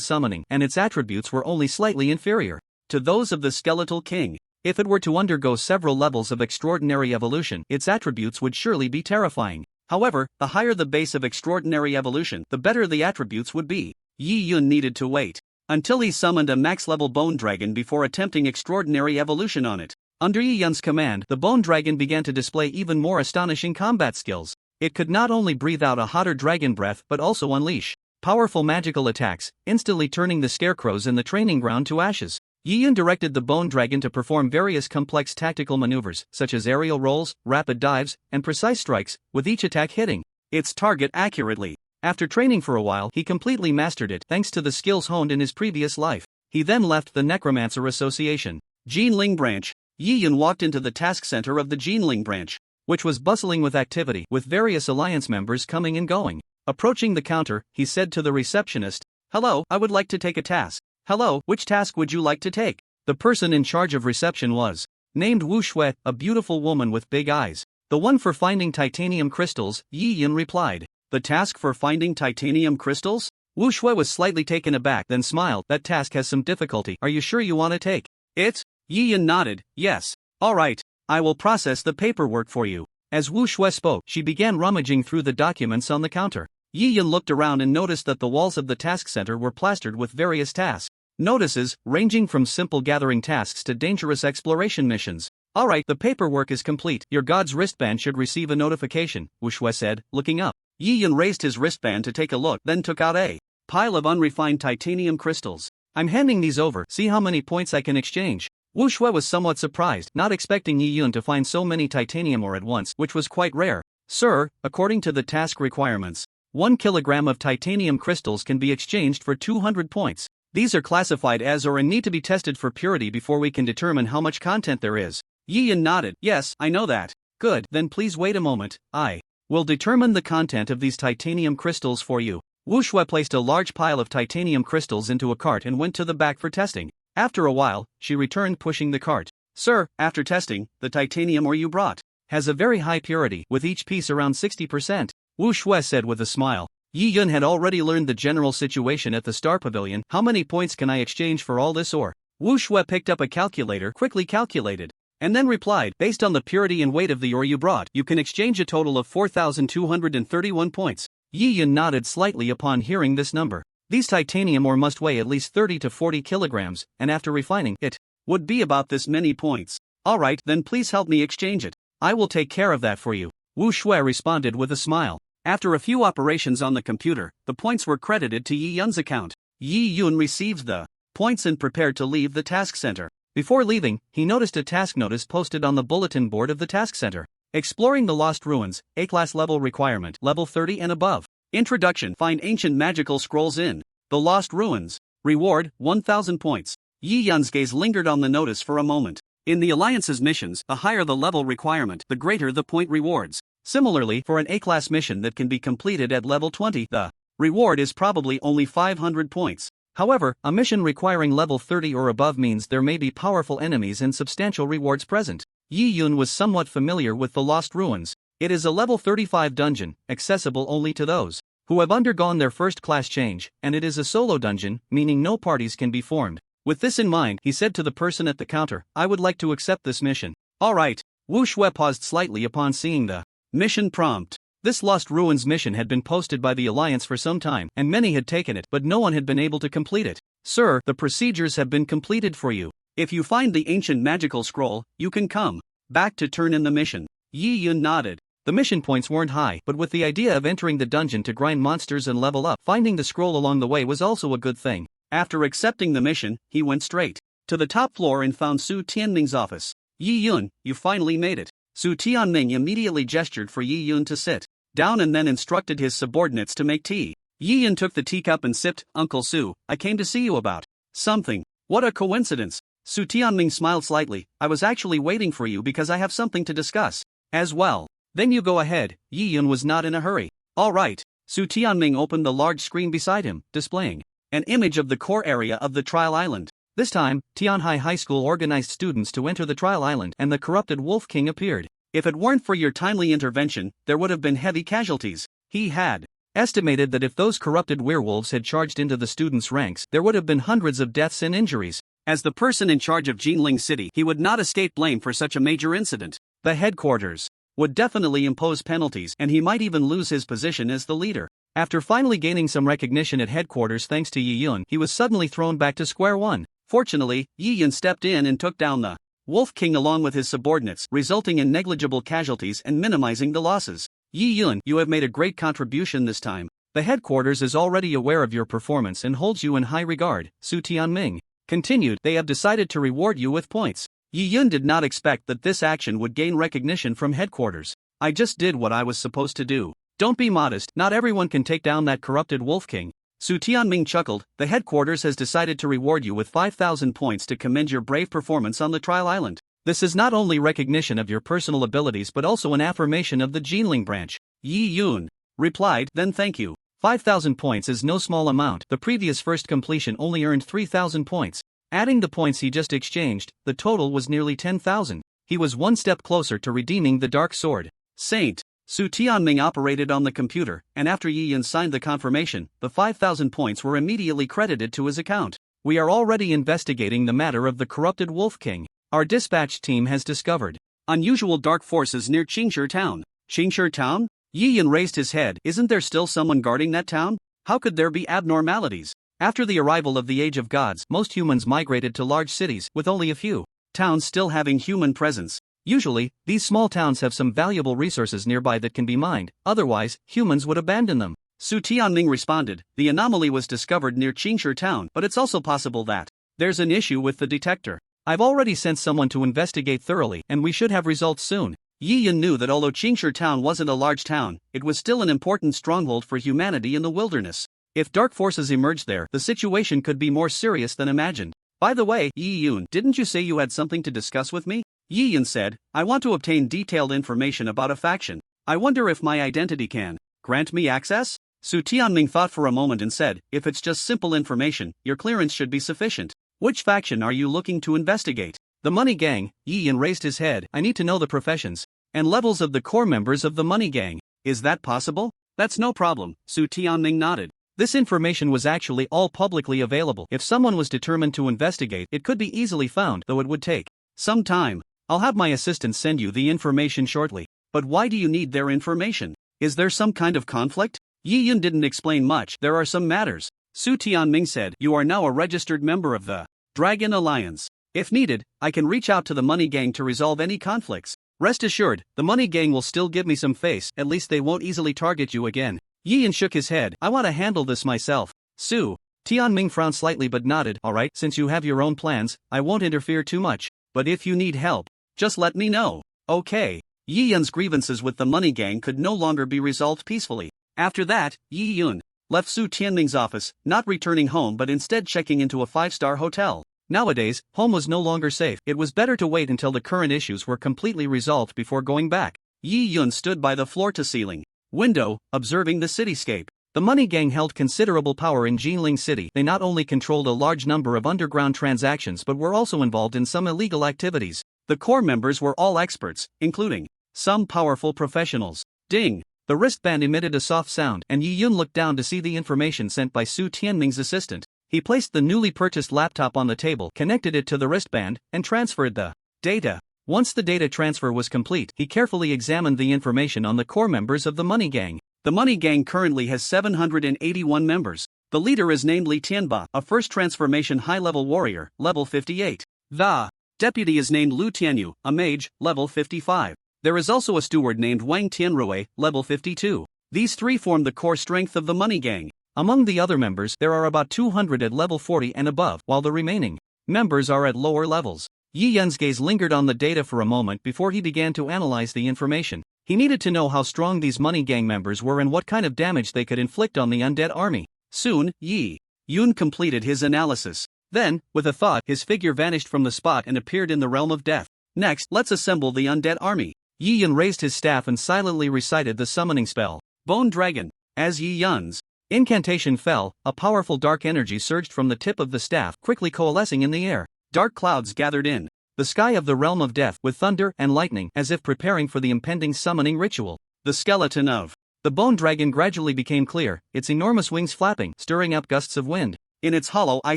S2: summoning, and its attributes were only slightly inferior to those of the Skeletal King. If it were to undergo several levels of extraordinary evolution, its attributes would surely be terrifying. However, the higher the base of extraordinary evolution, the better the attributes would be. Yi Yun needed to wait until he summoned a max-level bone dragon before attempting extraordinary evolution on it. Under Yi Yun's command, the bone dragon began to display even more astonishing combat skills. It could not only breathe out a hotter dragon breath but also unleash powerful magical attacks, instantly turning the scarecrows in the training ground to ashes. Yi Yun directed the bone dragon to perform various complex tactical maneuvers, such as aerial rolls, rapid dives, and precise strikes, with each attack hitting its target accurately. After training for a while, he completely mastered it thanks to the skills honed in his previous life. He then left the Necromancer Association. Jinling Branch. Yi Yun walked into the task center of the Jinling Branch, which was bustling with activity, with various alliance members coming and going. Approaching the counter, he said to the receptionist, "Hello, I would like to take a task." "Hello, which task would you like to take?" The person in charge of reception was named Wu Shui, a beautiful woman with big eyes. "The one for finding titanium crystals," Yi Yun replied. "The task for finding titanium crystals?" Wu Shui was slightly taken aback, then smiled. "That task has some difficulty. Are you sure you want to take it?" Yi Yun nodded. "Yes. All right, I will process the paperwork for you." As Wu Shui spoke, she began rummaging through the documents on the counter. Yi Yun looked around and noticed that the walls of the task center were plastered with various task notices, ranging from simple gathering tasks to dangerous exploration missions. "Alright, the paperwork is complete. Your god's wristband should receive a notification," Wu Shui said, looking up. Yi Yun raised his wristband to take a look, then took out a pile of unrefined titanium crystals. "I'm handing these over, see how many points I can exchange." Wu Shui was somewhat surprised, not expecting Yi Yun to find so many titanium ore at once, which was quite rare. "Sir, according to the task requirements, 1 kilogram of titanium crystals can be exchanged for 200 points. These are classified as ore and need to be tested for purity before we can determine how much content there is." Yi Yun nodded. "Yes, I know that." "Good, then please wait a moment. I will determine the content of these titanium crystals for you." Wu Shui placed a large pile of titanium crystals into a cart and went to the back for testing. After a while, she returned pushing the cart. "Sir, after testing, the titanium ore you brought has a very high purity, with each piece around 60%. Wu Shui said with a smile. Yi Yun had already learned the general situation at the Star Pavilion. "How many points can I exchange for all this ore?" Wu Shui picked up a calculator, quickly calculated, and then replied, "Based on the purity and weight of the ore you brought, you can exchange a total of 4,231 points." Yi Yun nodded slightly upon hearing this number. These titanium ore must weigh at least 30 to 40 kilograms, and after refining, it would be about this many points. "Alright, then please help me exchange it. I will take care of that for you," Wu Shui responded with a smile. After a few operations on the computer, the points were credited to Yi Yun's account. Yi Yun received the points and prepared to leave the task center. Before leaving, he noticed a task notice posted on the bulletin board of the task center. Exploring the Lost Ruins, A-class level requirement, level 30 and above. Introduction: find ancient magical scrolls in the Lost Ruins. Reward, 1,000 points. Yi Yun's gaze lingered on the notice for a moment. In the Alliance's missions, the higher the level requirement, the greater the point rewards. Similarly, for an A-class mission that can be completed at level 20, the reward is probably only 500 points. However, a mission requiring level 30 or above means there may be powerful enemies and substantial rewards present. Yi Yun was somewhat familiar with the Lost Ruins. It is a level 35 dungeon, accessible only to those who have undergone their first class change, and it is a solo dungeon, meaning no parties can be formed. With this in mind, he said to the person at the counter, "I would like to accept this mission." "Alright." Wu Shui paused slightly upon seeing the mission prompt. This Lost Ruins mission had been posted by the Alliance for some time, and many had taken it, but no one had been able to complete it. "Sir, the procedures have been completed for you. If you find the ancient magical scroll, you can come back to turn in the mission." Yi Yun nodded. The mission points weren't high, but with the idea of entering the dungeon to grind monsters and level up, finding the scroll along the way was also a good thing. After accepting the mission, he went straight to the top floor and found Su Tianming's office. "Yi Yun, you finally made it." Su Tianming immediately gestured for Yi Yun to sit down and then instructed his subordinates to make tea. Yi Yun took the teacup and sipped. "Uncle Su, I came to see you about something." "What a coincidence." Su Tianming smiled slightly. "I was actually waiting for you because I have something to discuss as well." "Then you go ahead." Yi Yun was not in a hurry. "Alright." Su Tianming opened the large screen beside him, displaying an image of the core area of the trial island. This time, Tianhai High School organized students to enter the trial island, and the corrupted Wolf King appeared. "If it weren't for your timely intervention, there would have been heavy casualties." He had estimated that if those corrupted werewolves had charged into the students' ranks, there would have been hundreds of deaths and injuries. As the person in charge of Jinling City, he would not escape blame for such a major incident. The headquarters would definitely impose penalties, and he might even lose his position as the leader. After finally gaining some recognition at headquarters thanks to Yi Yun, he was suddenly thrown back to square one. Fortunately, Yi Yun stepped in and took down the Wolf King along with his subordinates, resulting in negligible casualties and minimizing the losses. Yi Yun, you have made a great contribution this time. The headquarters is already aware of your performance and holds you in high regard, Su Tianming continued. They have decided to reward you with points. Yi Yun did not expect that this action would gain recognition from headquarters. I just did what I was supposed to do. Don't be modest, not everyone can take down that corrupted Wolf King. Su Tianming chuckled. The headquarters has decided to reward you with 5,000 points to commend your brave performance on the trial island. This is not only recognition of your personal abilities but also an affirmation of the Jinling branch. Yi Yun replied, then thank you. 5,000 points is no small amount. The previous first completion only earned 3,000 points. Adding the points he just exchanged, the total was nearly 10,000. He was one step closer to redeeming the Dark Sword. Saint Su Tianming operated on the computer, and after Yi Yun signed the confirmation, the 5,000 points were immediately credited to his account. We are already investigating the matter of the corrupted Wolf King. Our dispatch team has discovered unusual dark forces near Qingshi Town. Qingshi Town? Yi Yun raised his head. Isn't there still someone guarding that town? How could there be abnormalities? After the arrival of the Age of Gods, most humans migrated to large cities, with only a few towns still having human presence. Usually, these small towns have some valuable resources nearby that can be mined, otherwise, humans would abandon them. Su Tianming responded, the anomaly was discovered near Qingshi Town, but it's also possible that there's an issue with the detector. I've already sent someone to investigate thoroughly, and we should have results soon. Yi Yun knew that although Qingshi Town wasn't a large town, it was still an important stronghold for humanity in the wilderness. If dark forces emerged there, the situation could be more serious than imagined. By the way, Yi Yun, didn't you say you had something to discuss with me? Yi Yun said, I want to obtain detailed information about a faction. I wonder if my identity can grant me access? Su Tianming thought for a moment and said, if it's just simple information, your clearance should be sufficient. Which faction are you looking to investigate? The Money Gang. Yi Yun raised his head. I need to know the professions and levels of the core members of the Money Gang. Is that possible? That's no problem, Su Tianming nodded. This information was actually all publicly available. If someone was determined to investigate, it could be easily found, though it would take some time. I'll have my assistant send you the information shortly. But why do you need their information? Is there some kind of conflict? Yi Yun didn't explain much. There are some matters. Su Tianming said, you are now a registered member of the Dragon Alliance. If needed, I can reach out to the Money Gang to resolve any conflicts. Rest assured, the Money Gang will still give me some face, at least they won't easily target you again. Yi Yun shook his head. I want to handle this myself. Su Tianming frowned slightly but nodded. Alright, since you have your own plans, I won't interfere too much. But if you need help, just let me know. Okay. Yi Yun's grievances with the Money Gang could no longer be resolved peacefully. After that, Yi Yun left Su Tianming's office, not returning home but instead checking into a 5-star hotel. Nowadays, home was no longer safe. It was better to wait until the current issues were completely resolved before going back. Yi Yun stood by the floor-to-ceiling window, observing the cityscape. The Money Gang held considerable power in Jinling City. They not only controlled a large number of underground transactions but were also involved in some illegal activities. The core members were all experts, including some powerful professionals. Ding! The wristband emitted a soft sound, and Yi Yun looked down to see the information sent by Su Tianming's assistant. He placed the newly purchased laptop on the table, connected it to the wristband, and transferred the data. Once the data transfer was complete, he carefully examined the information on the core members of the Money Gang. The Money Gang currently has 781 members. The leader is named Li Tianba, a first transformation high-level warrior, level 58. The deputy is named Lu Tianyu, a mage, level 55. There is also a steward named Wang Tianrui, level 52. These three form the core strength of the Money Gang. Among the other members, there are about 200 at level 40 and above, while the remaining members are at lower levels. Yi Yun's gaze lingered on the data for a moment before he began to analyze the information. He needed to know how strong these Money Gang members were and what kind of damage they could inflict on the undead army. Soon, Yi Yun completed his analysis. Then, with a thought, his figure vanished from the spot and appeared in the realm of death. Next, let's assemble the undead army. Yi Yun raised his staff and silently recited the summoning spell, Bone Dragon. As Yi Yun's incantation fell, a powerful dark energy surged from the tip of the staff, quickly coalescing in the air. Dark clouds gathered in the sky of the realm of death, with thunder and lightning, as if preparing for the impending summoning ritual. The skeleton of the bone dragon gradually became clear, its enormous wings flapping, stirring up gusts of wind. In its hollow eye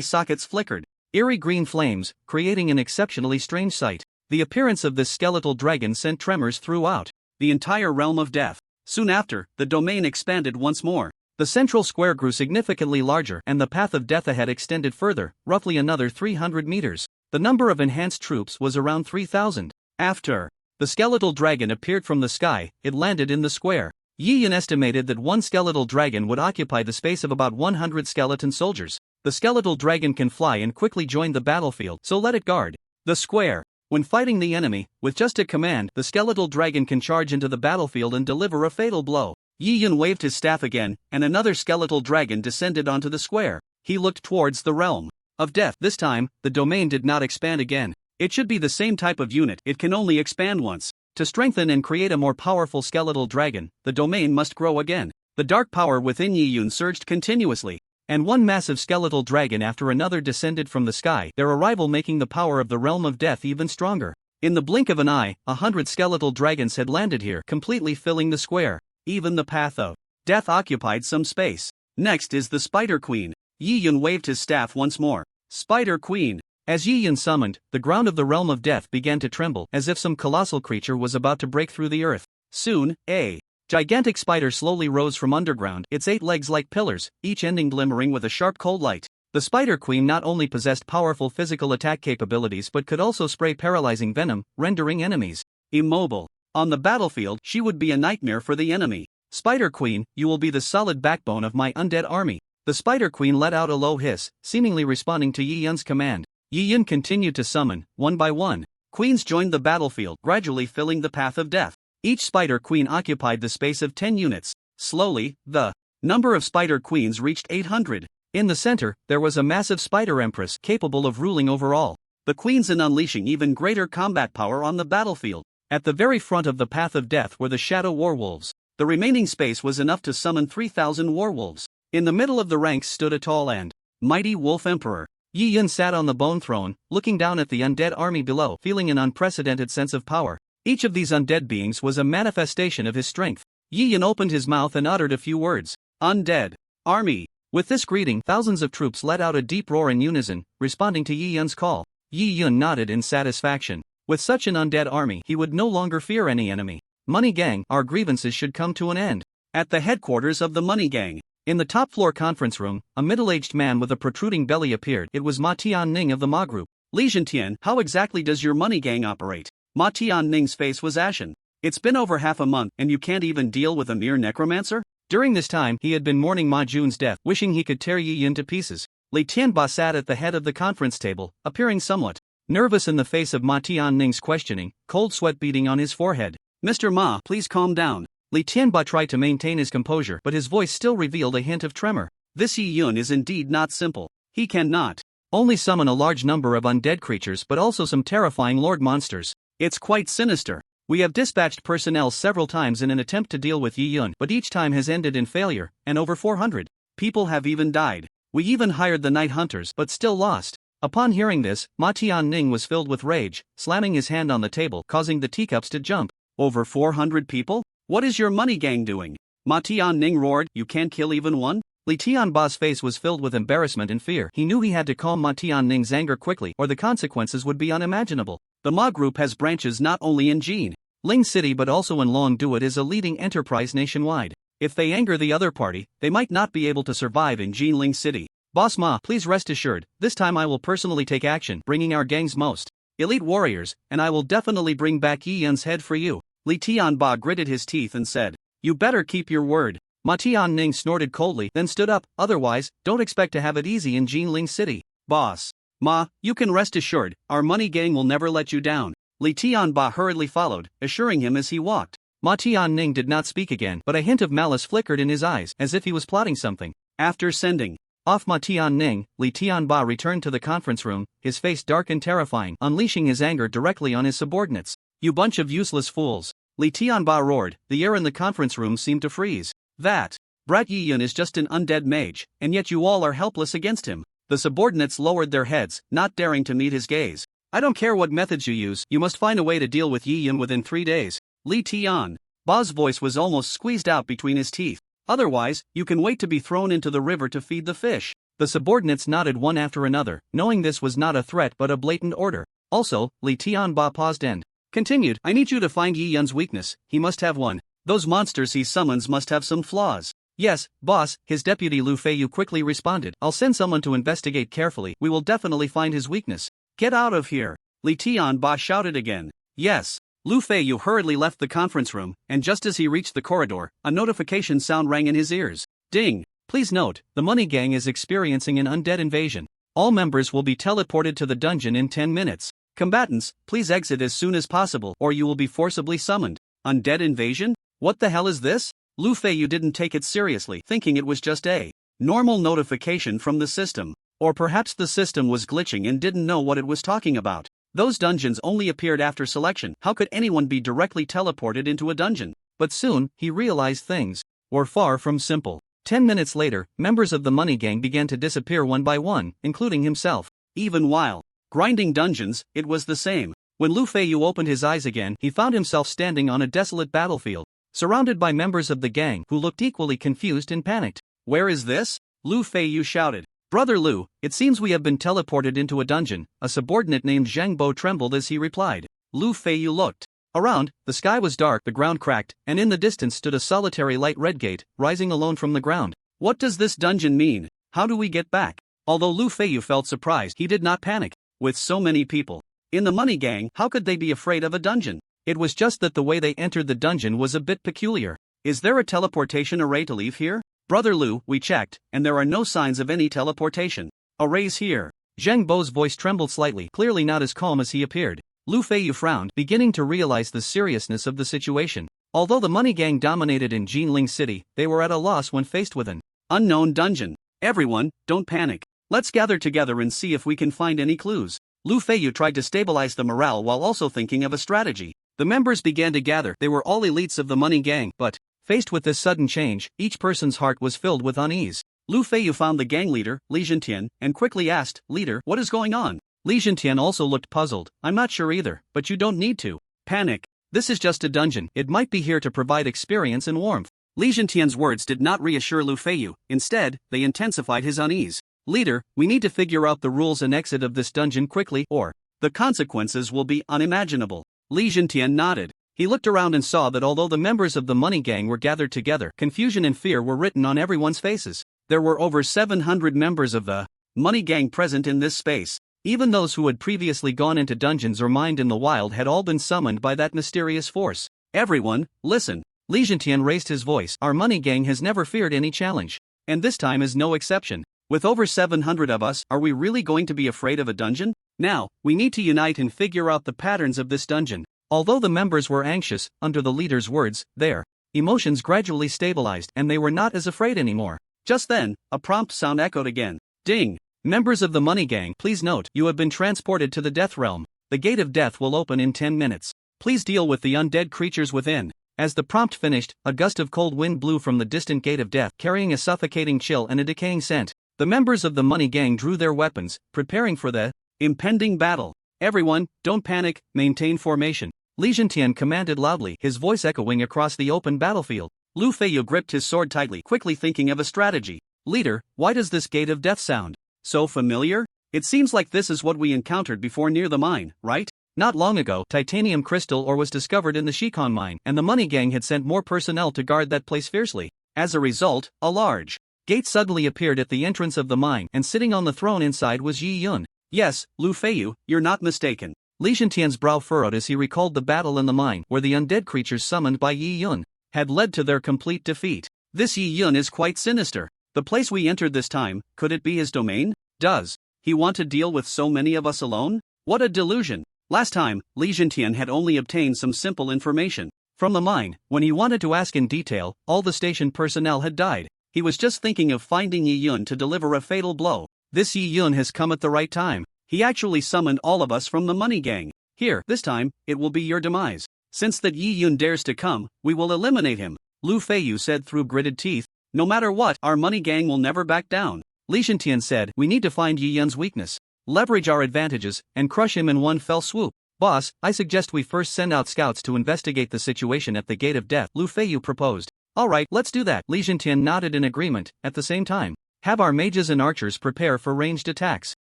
S2: sockets flickered
S1: eerie green flames, creating an exceptionally strange sight. The appearance of this skeletal dragon sent tremors throughout
S2: the entire realm of death. Soon after, the domain expanded once more.
S1: The central square grew significantly larger and the path of death ahead extended further, roughly another 300 meters. The number of enhanced troops was around 3,000. After the skeletal dragon appeared from the sky, it landed in the square. Yi Yun estimated that one skeletal dragon would occupy the space of about 100 skeleton soldiers. The skeletal dragon can fly and quickly join the battlefield, so let it guard the square. When fighting the enemy, with just a command, the skeletal dragon can charge into the battlefield and deliver a fatal blow. Yi Yun waved his staff again, and another skeletal dragon descended onto the square. He looked towards the realm of death. This time, the domain did not expand again. It should be the same type of unit, it can only expand once. To strengthen and create a more powerful skeletal dragon, the domain must grow again. The dark power within Yi Yun surged continuously, and one massive skeletal dragon after another descended from the sky, their arrival making the power of the realm of death even stronger. In the blink of an eye, 100 skeletal dragons had landed here, completely filling the square. Even the path of death occupied some space. Next is the Spider Queen. Yi Yun waved his staff once more. Spider Queen. As Yi Yun summoned, the ground of the realm of death began to tremble, as if some colossal creature was about to break through the earth. Soon, a gigantic spider slowly rose from underground, its 8 legs like pillars, each ending glimmering with a sharp cold light. The Spider Queen not only possessed powerful physical attack capabilities but could also spray paralyzing venom, rendering enemies immobile. On the battlefield, she would be a nightmare for the enemy. Spider Queen, you will be the solid backbone of my undead army. The Spider Queen let out a low hiss, seemingly responding to Yi Yun's command. Yi Yun continued to summon, one by one. Queens joined the battlefield, gradually filling the path of death. Each Spider Queen occupied the space of 10 units. Slowly, the number of Spider Queens reached 800. In the center, there was a massive Spider Empress capable of ruling over all the queens and unleashing even greater combat power on the battlefield. At the very front of the path of death were the shadow warwolves. The remaining space was enough to summon 3,000 warwolves. In the middle of the ranks stood a tall and mighty wolf emperor. Yi Yun sat on the bone throne, looking down at the undead army below, feeling an unprecedented sense of power. Each of these undead beings was a manifestation of his strength. Yi Yun opened his mouth and uttered a few words. Undead army. With this greeting, thousands of troops let out a deep roar in unison, responding to Yi Yun's call. Yi Yun nodded in satisfaction. With such an undead army, he would no longer fear any enemy. Money Gang, our grievances should come to an end. At the headquarters of the Money Gang, in the top floor conference room, a middle-aged man with a protruding belly appeared. It was Ma Tianning of the Ma Group. Li Zhentian, how exactly does your Money Gang operate? Ma Tianning's face was ashen. It's been over half a month and you can't even deal with a mere necromancer? During this time, he had been mourning Ma Jun's death, wishing he could tear Yi Yun to pieces. Li Tianba sat at the head of the conference table, appearing somewhat nervous in the face of Ma Tianning's questioning, cold sweat beading on his forehead. Mr. Ma, please calm down. Li Tianba tried to maintain his composure, but his voice still revealed a hint of tremor. This Yi Yun is indeed not simple. He cannot only summon a large number of undead creatures but also some terrifying lord monsters. It's quite sinister. We have dispatched personnel several times in an attempt to deal with Yi Yun, but each time has ended in failure, and over 400 people have even died. We even hired the night hunters but still lost. Upon hearing this, Ma Tianning was filled with rage, slamming his hand on the table, causing the teacups to jump. Over 400 people? What is your Money Gang doing? Ma Tianning roared, you can't kill even one? Li Tianba's face was filled with embarrassment and fear. He knew he had to calm Ma Tianning's anger quickly, or the consequences would be unimaginable. The Ma Group has branches not only in Jinling City but also in Longdu. It is a leading enterprise nationwide. If they anger the other party, they might not be able to survive in Jinling City. Boss Ma, please rest assured, this time I will personally take action, bringing our gang's most elite warriors, and I will definitely bring back Yi Yun's head for you. Li Tianba gritted his teeth and said, you better keep your word. Ma Tianning snorted coldly, then stood up, otherwise, don't expect to have it easy in Jinling City. Boss Ma, you can rest assured, our Money Gang will never let you down. Li Tianba hurriedly followed, assuring him as he walked. Ma Tianning did not speak again, but a hint of malice flickered in his eyes, as if he was plotting something. After sending off Ma Tianning, Li Tianba returned to the conference room, his face dark and terrifying, unleashing his anger directly on his subordinates. You bunch of useless fools. Li Tianba roared. The air in the conference room seemed to freeze. That brat Yi Yun is just an undead mage, and yet you all are helpless against him. The subordinates lowered their heads, not daring to meet his gaze. I don't care what methods you use, you must find a way to deal with Yi Yun within 3 days. Li Tianba's voice was almost squeezed out between his teeth. Otherwise, you can wait to be thrown into the river to feed the fish.
S2: The subordinates nodded one after another, knowing this was not a threat but a blatant order. Also, Li Tianba paused and continued, I need you to find Yi Yun's weakness, he must have one. Those monsters he summons must have some flaws. Yes, boss, his deputy Lu Feiyu quickly responded. I'll send someone to investigate carefully, we will definitely find his weakness. Get out of here, Li Tianba shouted again. Yes. Lu Feiyu hurriedly left the conference room, and just as he reached the corridor, a notification sound rang in his ears. Ding! Please note, the Money Gang is experiencing an undead invasion. All members will be teleported to the dungeon in 10 minutes. Combatants, please exit as soon as possible or you will be forcibly summoned. Undead invasion? What the hell is this? Lu Feiyu didn't take it seriously, thinking it was just a normal notification from the system. Or perhaps the system was glitching and didn't know what it was talking about. Those dungeons only appeared after selection. How could anyone be directly teleported into a dungeon? But soon, he realized things were far from simple. 10 minutes later, members of the Money Gang began to disappear one by one, including himself. Even while grinding dungeons, it was the same. When Lu Feiyu opened his eyes again, he found himself standing on a desolate battlefield, surrounded by members of the gang who looked equally confused and panicked. Where is this? Lu Feiyu shouted. Brother Lu, it seems we have been teleported into a dungeon, a subordinate named Zhang Bo trembled as he replied. Lu Feiyu looked around, the sky was dark, the ground cracked, and in the distance stood a solitary light red gate, rising alone from the ground. What does this dungeon mean? How do we get back? Although Lu Feiyu felt surprised, he did not panic. With so many people in the Money Gang, how could they be afraid of a dungeon? It was just that the way they entered the dungeon was a bit peculiar. Is there a teleportation array to leave here? Brother Lu, we checked, and there are no signs of any teleportation arrays here. Zhang Bo's voice trembled slightly, clearly not as calm as he appeared. Lu Feiyu frowned, beginning to realize the seriousness of the situation. Although the Money Gang dominated in Jinling City, they were at a loss when faced with an unknown dungeon. Everyone, don't panic. Let's gather together and see if we can find any clues. Lu Feiyu tried to stabilize the morale while also thinking of a strategy. The members began to gather. They were all elites of the Money Gang, but faced with this sudden change, each person's heart was filled with unease. Lu Feiyu found the gang leader, Li Zhentian, and quickly asked, Leader, what is going on? Li Zhentian also looked puzzled. I'm not sure either, but you don't need to panic. This is just a dungeon, it might be here to provide experience and warmth. Li Zhentian's words did not reassure Lu Feiyu, instead, they intensified his unease. Leader, we need to figure out the rules and exit of this dungeon quickly, or the consequences will be unimaginable. Li Zhentian nodded. He looked around and saw that although the members of the Money Gang were gathered together, confusion and fear were written on everyone's faces. There were over 700 members of the Money Gang present in this space. Even those who had previously gone into dungeons or mined in the wild had all been summoned by that mysterious force. Everyone, listen. Li Zhentian raised his voice. Our Money Gang has never feared any challenge. And this time is no exception. With over 700 of us, are we really going to be afraid of a dungeon? Now, we need to unite and figure out the patterns of this dungeon. Although the members were anxious, under the leader's words, their emotions gradually stabilized and they were not as afraid anymore. Just then, a prompt sound echoed again. Ding! Members of the Money Gang, please note, you have been transported to the Death Realm. The Gate of Death will open in 10 minutes. Please deal with the undead creatures within. As the prompt finished, a gust of cold wind blew from the distant Gate of Death, carrying a suffocating chill and a decaying scent. The members of the Money Gang drew their weapons, preparing for the impending battle. Everyone, don't panic, maintain formation. Li Zhentian commanded loudly, his voice echoing across the open battlefield. Lu Feiyu gripped his sword tightly, quickly thinking of a strategy. Leader, why does this Gate of Death sound so familiar? It seems like this is what we encountered before near the mine, right? Not long ago, titanium crystal ore was discovered in the Shikon mine, and the Money Gang had sent more personnel to guard that place fiercely. As a result, a large gate suddenly appeared at the entrance of the mine, and sitting on the throne inside was Yi Yun. Yes, Lu Feiyu, you're not mistaken. Li Zhentian's brow furrowed as he recalled the battle in the mine, where the undead creatures summoned by Yi Yun had led to their complete defeat. This Yi Yun is quite sinister. The place we entered this time, could it be his domain? Does he want to deal with so many of us alone? What a delusion. Last time, Li Zhentian had only obtained some simple information from the mine. When he wanted to ask in detail, all the station personnel had died. He was just thinking of finding Yi Yun to deliver a fatal blow. This Yi Yun has come at the right time. He actually summoned all of us from the Money Gang. Here, this time, it will be your demise. Since that Yi Yun dares to come, we will eliminate him. Lu Feiyu said through gritted teeth. No matter what, our Money Gang will never back down. Li Zhentian said, we need to find Yi Yun's weakness, leverage our advantages, and crush him in one fell swoop. Boss, I suggest we first send out scouts to investigate the situation at the Gate of Death, Lu Feiyu proposed. Alright, let's do that. Li Zhentian nodded in agreement. At the same time,
S1: Have our mages and archers prepare for ranged attacks.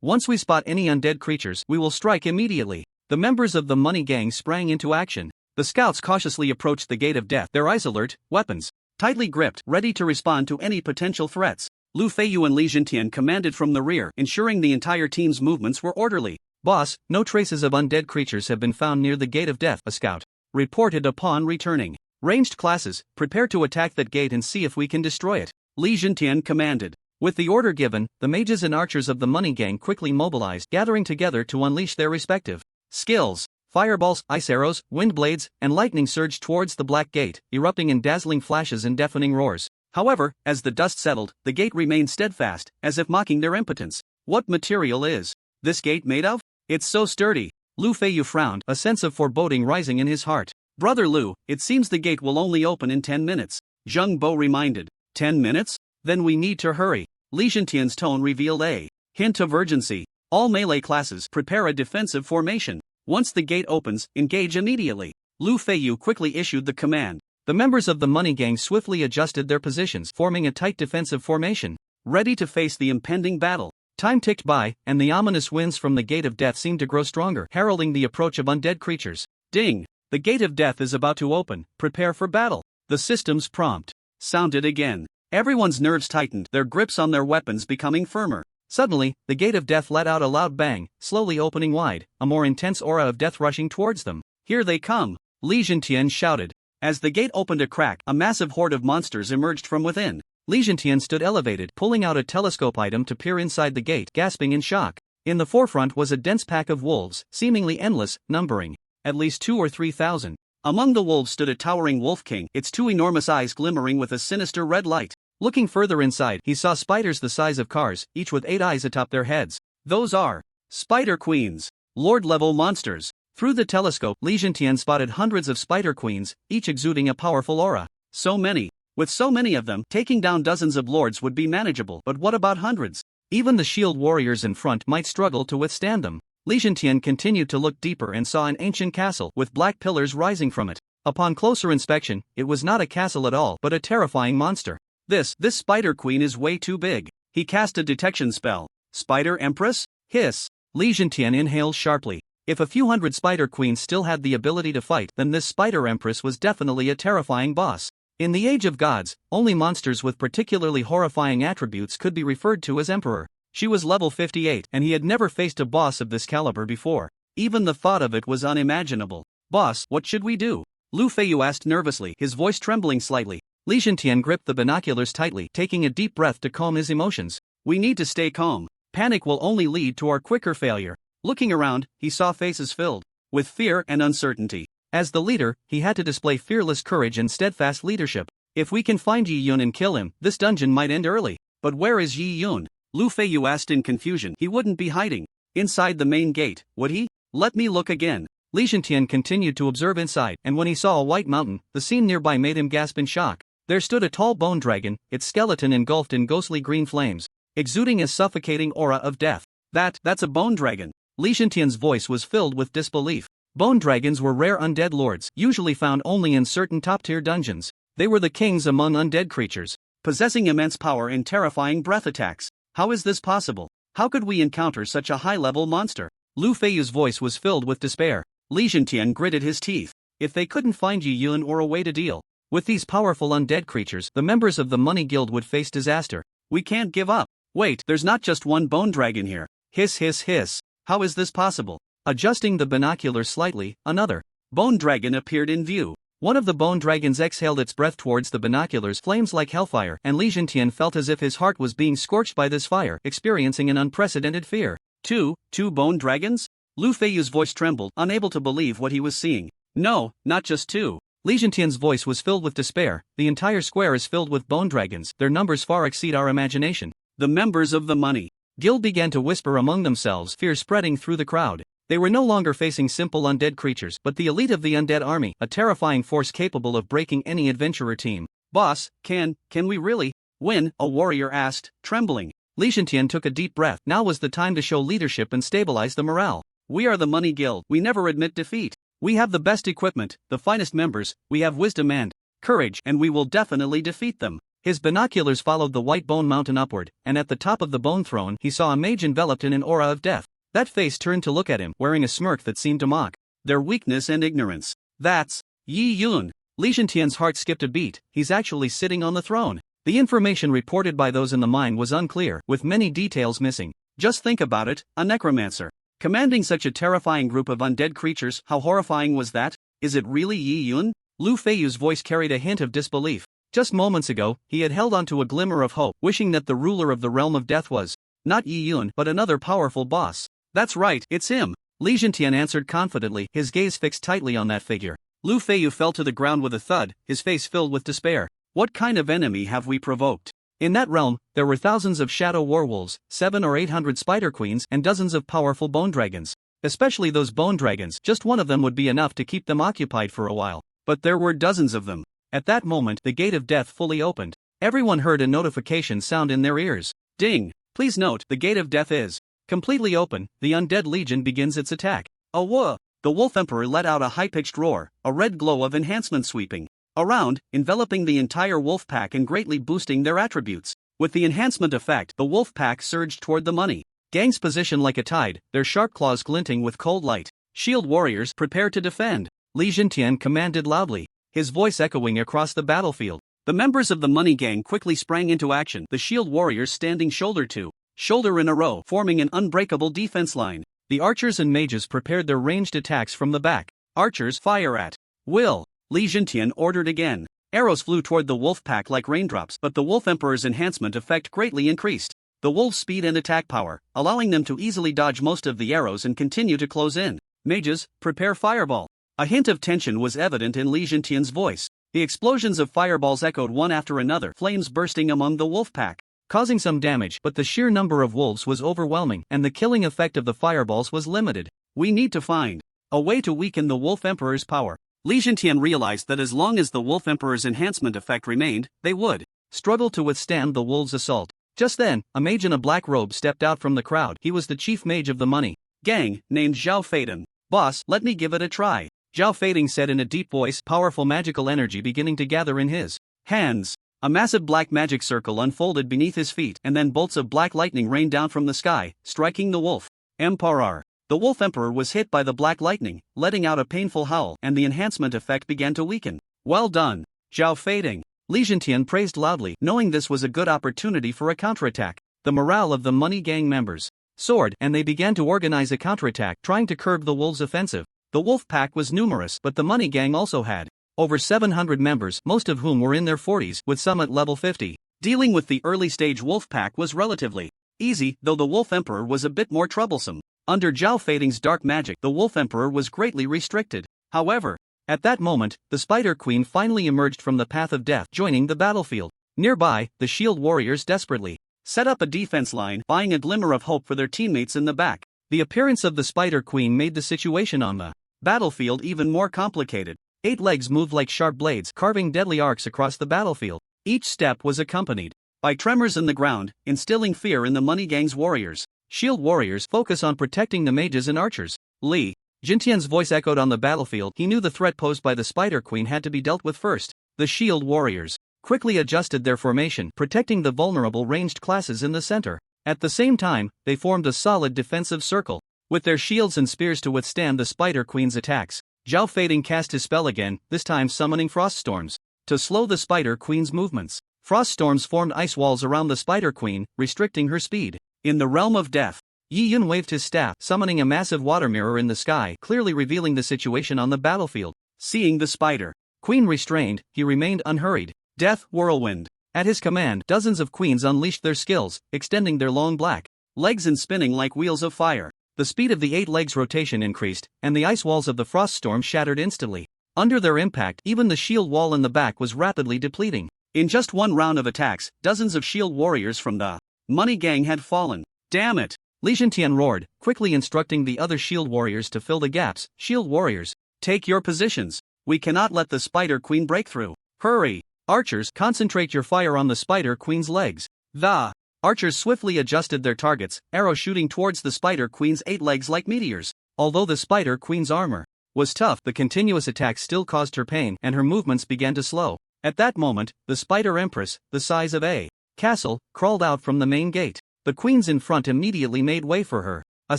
S1: Once we spot any undead creatures, we will strike immediately. The members of the money gang sprang into action. The scouts cautiously approached the gate of death, their eyes alert, weapons tightly gripped, ready to respond to any potential threats. Lu Feiyu and Li Jintian commanded from the rear, ensuring the entire team's movements were orderly. Boss, no traces of undead creatures have been found near the gate of death, a scout reported upon returning. Ranged classes, prepare to attack that gate and see if we can destroy it, Li Jintian commanded. With the order given, the mages and archers of the money gang quickly mobilized, gathering together to unleash their respective skills. Fireballs, ice arrows, wind blades, and lightning surged towards the black gate, erupting in dazzling flashes and deafening roars. However, as the dust settled, the gate remained steadfast, as if mocking their impotence. What material is this gate made of? It's so sturdy. Lu Feiyu frowned, a sense of foreboding rising in his heart. Brother Lu, it seems the gate will only open in 10 minutes. Zheng Bo reminded. 10 minutes? Then we need to hurry. Li Jintian's tone revealed a hint of urgency. All melee classes prepare a defensive formation. Once the gate opens, engage immediately. Lu Feiyu quickly issued the command. The members of the money gang swiftly adjusted their positions, forming a tight defensive formation, ready to face the impending battle. Time ticked by, and the ominous winds from the gate of death seemed to grow stronger, heralding the approach of undead creatures. Ding! The gate of death is about to open. Prepare for battle. The system's prompt sounded again. Everyone's nerves tightened, their grips on their weapons becoming firmer. Suddenly, the gate of death let out a loud bang, slowly opening wide, a more intense aura of death rushing towards them. Here they come! Li Jintian shouted. As the gate opened a crack, a massive horde of monsters emerged from within. Li Jintian stood elevated, pulling out a telescope item to peer inside the gate, gasping in shock. In the forefront was a dense pack of wolves, seemingly endless, numbering at least 2,000 or 3,000. Among the wolves stood a towering wolf king, its two enormous eyes glimmering with a sinister red light. Looking further inside, he saw spiders the size of cars, each with 8 eyes atop their heads. Those are spider queens, lord-level monsters. Through the telescope, Li Jintian spotted hundreds of spider queens, each exuding a powerful aura. So many. With so many of them, taking down dozens of lords would be manageable, but what about hundreds? Even the shield warriors in front might struggle to withstand them. Li Jintian continued to look deeper and saw an ancient castle with black pillars rising from it. Upon closer inspection, it was not a castle at all, but a terrifying monster. This spider queen is way too big. He cast a detection spell. Spider Empress? Hiss. Li Jintian inhaled sharply. If a few hundred spider queens still had the ability to fight, then this spider empress was definitely a terrifying boss. In the age of gods, only monsters with particularly horrifying attributes could be referred to as emperor. She was level 58, and he had never faced a boss of this caliber before. Even the thought of it was unimaginable. Boss, what should we do? Lu Feiyu asked nervously, his voice trembling slightly. Li Jintian gripped the binoculars tightly, taking a deep breath to calm his emotions. We need to stay calm. Panic will only lead to our quicker failure. Looking around, he saw faces filled with fear and uncertainty. As the leader, he had to display fearless courage and steadfast leadership. If we can find Yi Yun and kill him, this dungeon might end early. But where is Yi Yun? Lu Feiyu asked in confusion. He wouldn't be hiding inside the main gate, would he? Let me look again. Li Jintian continued to observe inside, and when he saw a white mountain, the scene nearby made him gasp in shock. There stood a tall bone dragon, its skeleton engulfed in ghostly green flames, exuding a suffocating aura of death. That's a bone dragon. Li Jintian's voice was filled with disbelief. Bone dragons were rare undead lords, usually found only in certain top-tier dungeons. They were the kings among undead creatures, possessing immense power and terrifying breath attacks. How is this possible? How could we encounter such a high-level monster? Lu Feiyu's voice was filled with despair. Li Jintian gritted his teeth. If they couldn't find Yi Yun or a way to deal with these powerful undead creatures, the members of the Money Guild would face disaster. We can't give up. Wait, there's not just one bone dragon here. Hiss hiss hiss. How is this possible? Adjusting the binoculars slightly, another bone dragon appeared in view. One of the bone dragons exhaled its breath towards the binoculars, flames like hellfire, and Li Jintian felt as if his heart was being scorched by this fire, experiencing an unprecedented fear. Two bone dragons? Lu Feiyu's voice trembled, unable to believe what he was seeing. No, not just two. Li Jintian's voice was filled with despair. The entire square is filled with bone dragons. Their numbers far exceed our imagination. The members of the Money Guild began to whisper among themselves, fear spreading through the crowd. They were no longer facing simple undead creatures, but the elite of the undead army, a terrifying force capable of breaking any adventurer team. Boss, can we really win? A warrior asked, trembling. Li Jintian took a deep breath. Now was the time to show leadership and stabilize the morale. We are the Money Guild. We never admit defeat. We have the best equipment, the finest members, we have wisdom and courage, and we will definitely defeat them.
S2: His binoculars followed the white bone mountain upward, and at the top of the bone throne he saw a mage enveloped in an aura of death. That face turned to look at him, wearing a smirk that seemed to mock their weakness and ignorance. That's Yi Yun. Li Zhentian's heart skipped a beat. He's actually sitting on the throne. The information reported by those in the mine was unclear, with many details missing. Just think about it, a necromancer commanding such a terrifying group of undead creatures. How horrifying was that? Is it really Yi Yun? Lu Feiyu's voice carried a hint of disbelief. Just moments ago, he had held on to a glimmer of hope, wishing that the ruler of the realm of death was not Yi Yun but another powerful boss. That's right, it's him, Li Zhentian answered confidently, his gaze fixed tightly on that figure. Lu Feiyu fell to the ground with a thud, his face filled with despair. What kind of enemy have we provoked? In that realm, there were thousands of shadow werewolves, 700 or 800 spider queens, and dozens of powerful bone dragons. Especially those bone dragons, just one of them would be enough to keep them occupied for a while. But there were dozens of them. At that moment, the gate of death fully opened. Everyone heard a notification sound in their ears. Ding! Please note, the gate of death is completely open. The undead legion begins its attack. Oh whoa! The Wolf Emperor let out a high-pitched roar, a red glow of enhancement sweeping around, enveloping the entire wolf pack and greatly boosting their attributes. With the enhancement effect, the wolf pack surged toward the money gang's position like a tide, their sharp claws glinting with cold light. Shield warriors, prepare to defend, Li Zhentian commanded loudly, his voice echoing across the battlefield. The members of the money gang quickly sprang into action, the shield warriors standing shoulder to shoulder in a row, forming an unbreakable defense line. The archers and mages prepared their ranged attacks from the back. Archers, fire at will, Li Zhentian ordered again. Arrows flew toward the wolf pack like raindrops, but the Wolf Emperor's enhancement effect greatly increased the wolf's speed and attack power, allowing them to easily dodge most of the arrows and continue to close in. Mages, prepare fireball. A hint of tension was evident in Li Zhentian's voice. The explosions of fireballs echoed one after another, flames bursting among the wolf pack, causing some damage, but the sheer number of wolves was overwhelming, and the killing effect of the fireballs was limited. We need to find a way to weaken the Wolf Emperor's power. Li Zhentian realized that as long as the Wolf Emperor's enhancement effect remained, they would struggle to withstand the wolves' assault. Just then, a mage in a black robe stepped out from the crowd. He was the chief mage of the money gang, named Zhao Feidong. Boss, let me give it a try, Zhao Feidong said in a deep voice, powerful magical energy beginning to gather in his hands. A massive black magic circle unfolded beneath his feet, and then bolts of black lightning rained down from the sky, striking the Wolf Emperor. The Wolf Emperor was hit by the black lightning, letting out a painful howl, and the enhancement effect began to weaken. Well done, Zhao Feidong, Li Zhentian praised loudly, knowing this was a good opportunity for a counterattack. The morale of the money gang members soared, and they began to organize a counterattack, trying to curb the wolves' offensive. The wolf pack was numerous, but the money gang also had over 700 members, most of whom were in their 40s, with some at level 50. Dealing with the early-stage wolf pack was relatively easy, though the Wolf Emperor was a bit more troublesome. Under Zhao Feidong's dark magic, the Wolf Emperor was greatly restricted. However, at that moment, the Spider Queen finally emerged from the path of death, joining the battlefield. Nearby, the shield warriors desperately set up a defense line, buying a glimmer of hope for their teammates in the back. The appearance of the Spider Queen made the situation on the battlefield even more complicated. 8 legs moved like sharp blades, carving deadly arcs across the battlefield. Each step was accompanied by tremors in the ground, instilling fear in the money gang's warriors. Shield warriors, focus on protecting the mages and archers. Li Zhentian's voice echoed on the battlefield. He knew the threat posed by the Spider Queen had to be dealt with first. The shield warriors quickly adjusted their formation, protecting the vulnerable ranged classes in the center. At the same time, they formed a solid defensive circle, with their shields and spears to withstand the Spider Queen's attacks. Zhao Feidong cast his spell again, this time summoning frost storms to slow the Spider Queen's movements. Frost storms formed ice walls around the Spider Queen, restricting her speed. In the realm of death, Yi Yun waved his staff, summoning a massive water mirror in the sky, clearly revealing the situation on the battlefield. Seeing the Spider Queen restrained, he remained unhurried. Death whirlwind. At his command, dozens of queens unleashed their skills, extending their long black legs and spinning like wheels of fire. The speed of the 8 legs' rotation increased, and the ice walls of the frost storm shattered instantly. Under their impact, even the shield wall in the back was rapidly depleting. In just one round of attacks, dozens of shield warriors from the money gang had fallen. Damn it! Li Zhentian roared, quickly instructing the other shield warriors to fill the gaps. Shield warriors, take your positions. We cannot let the Spider Queen break through. Hurry! Archers, concentrate your fire on the Spider Queen's legs. The archers swiftly adjusted their targets, arrows shooting towards the Spider Queen's 8 legs like meteors. Although the Spider Queen's armor was tough, the continuous attacks still caused her pain, and her movements began to slow. At that moment, the spider empress, the size of a castle, crawled out from the main gate. The queens in front immediately made way for her. A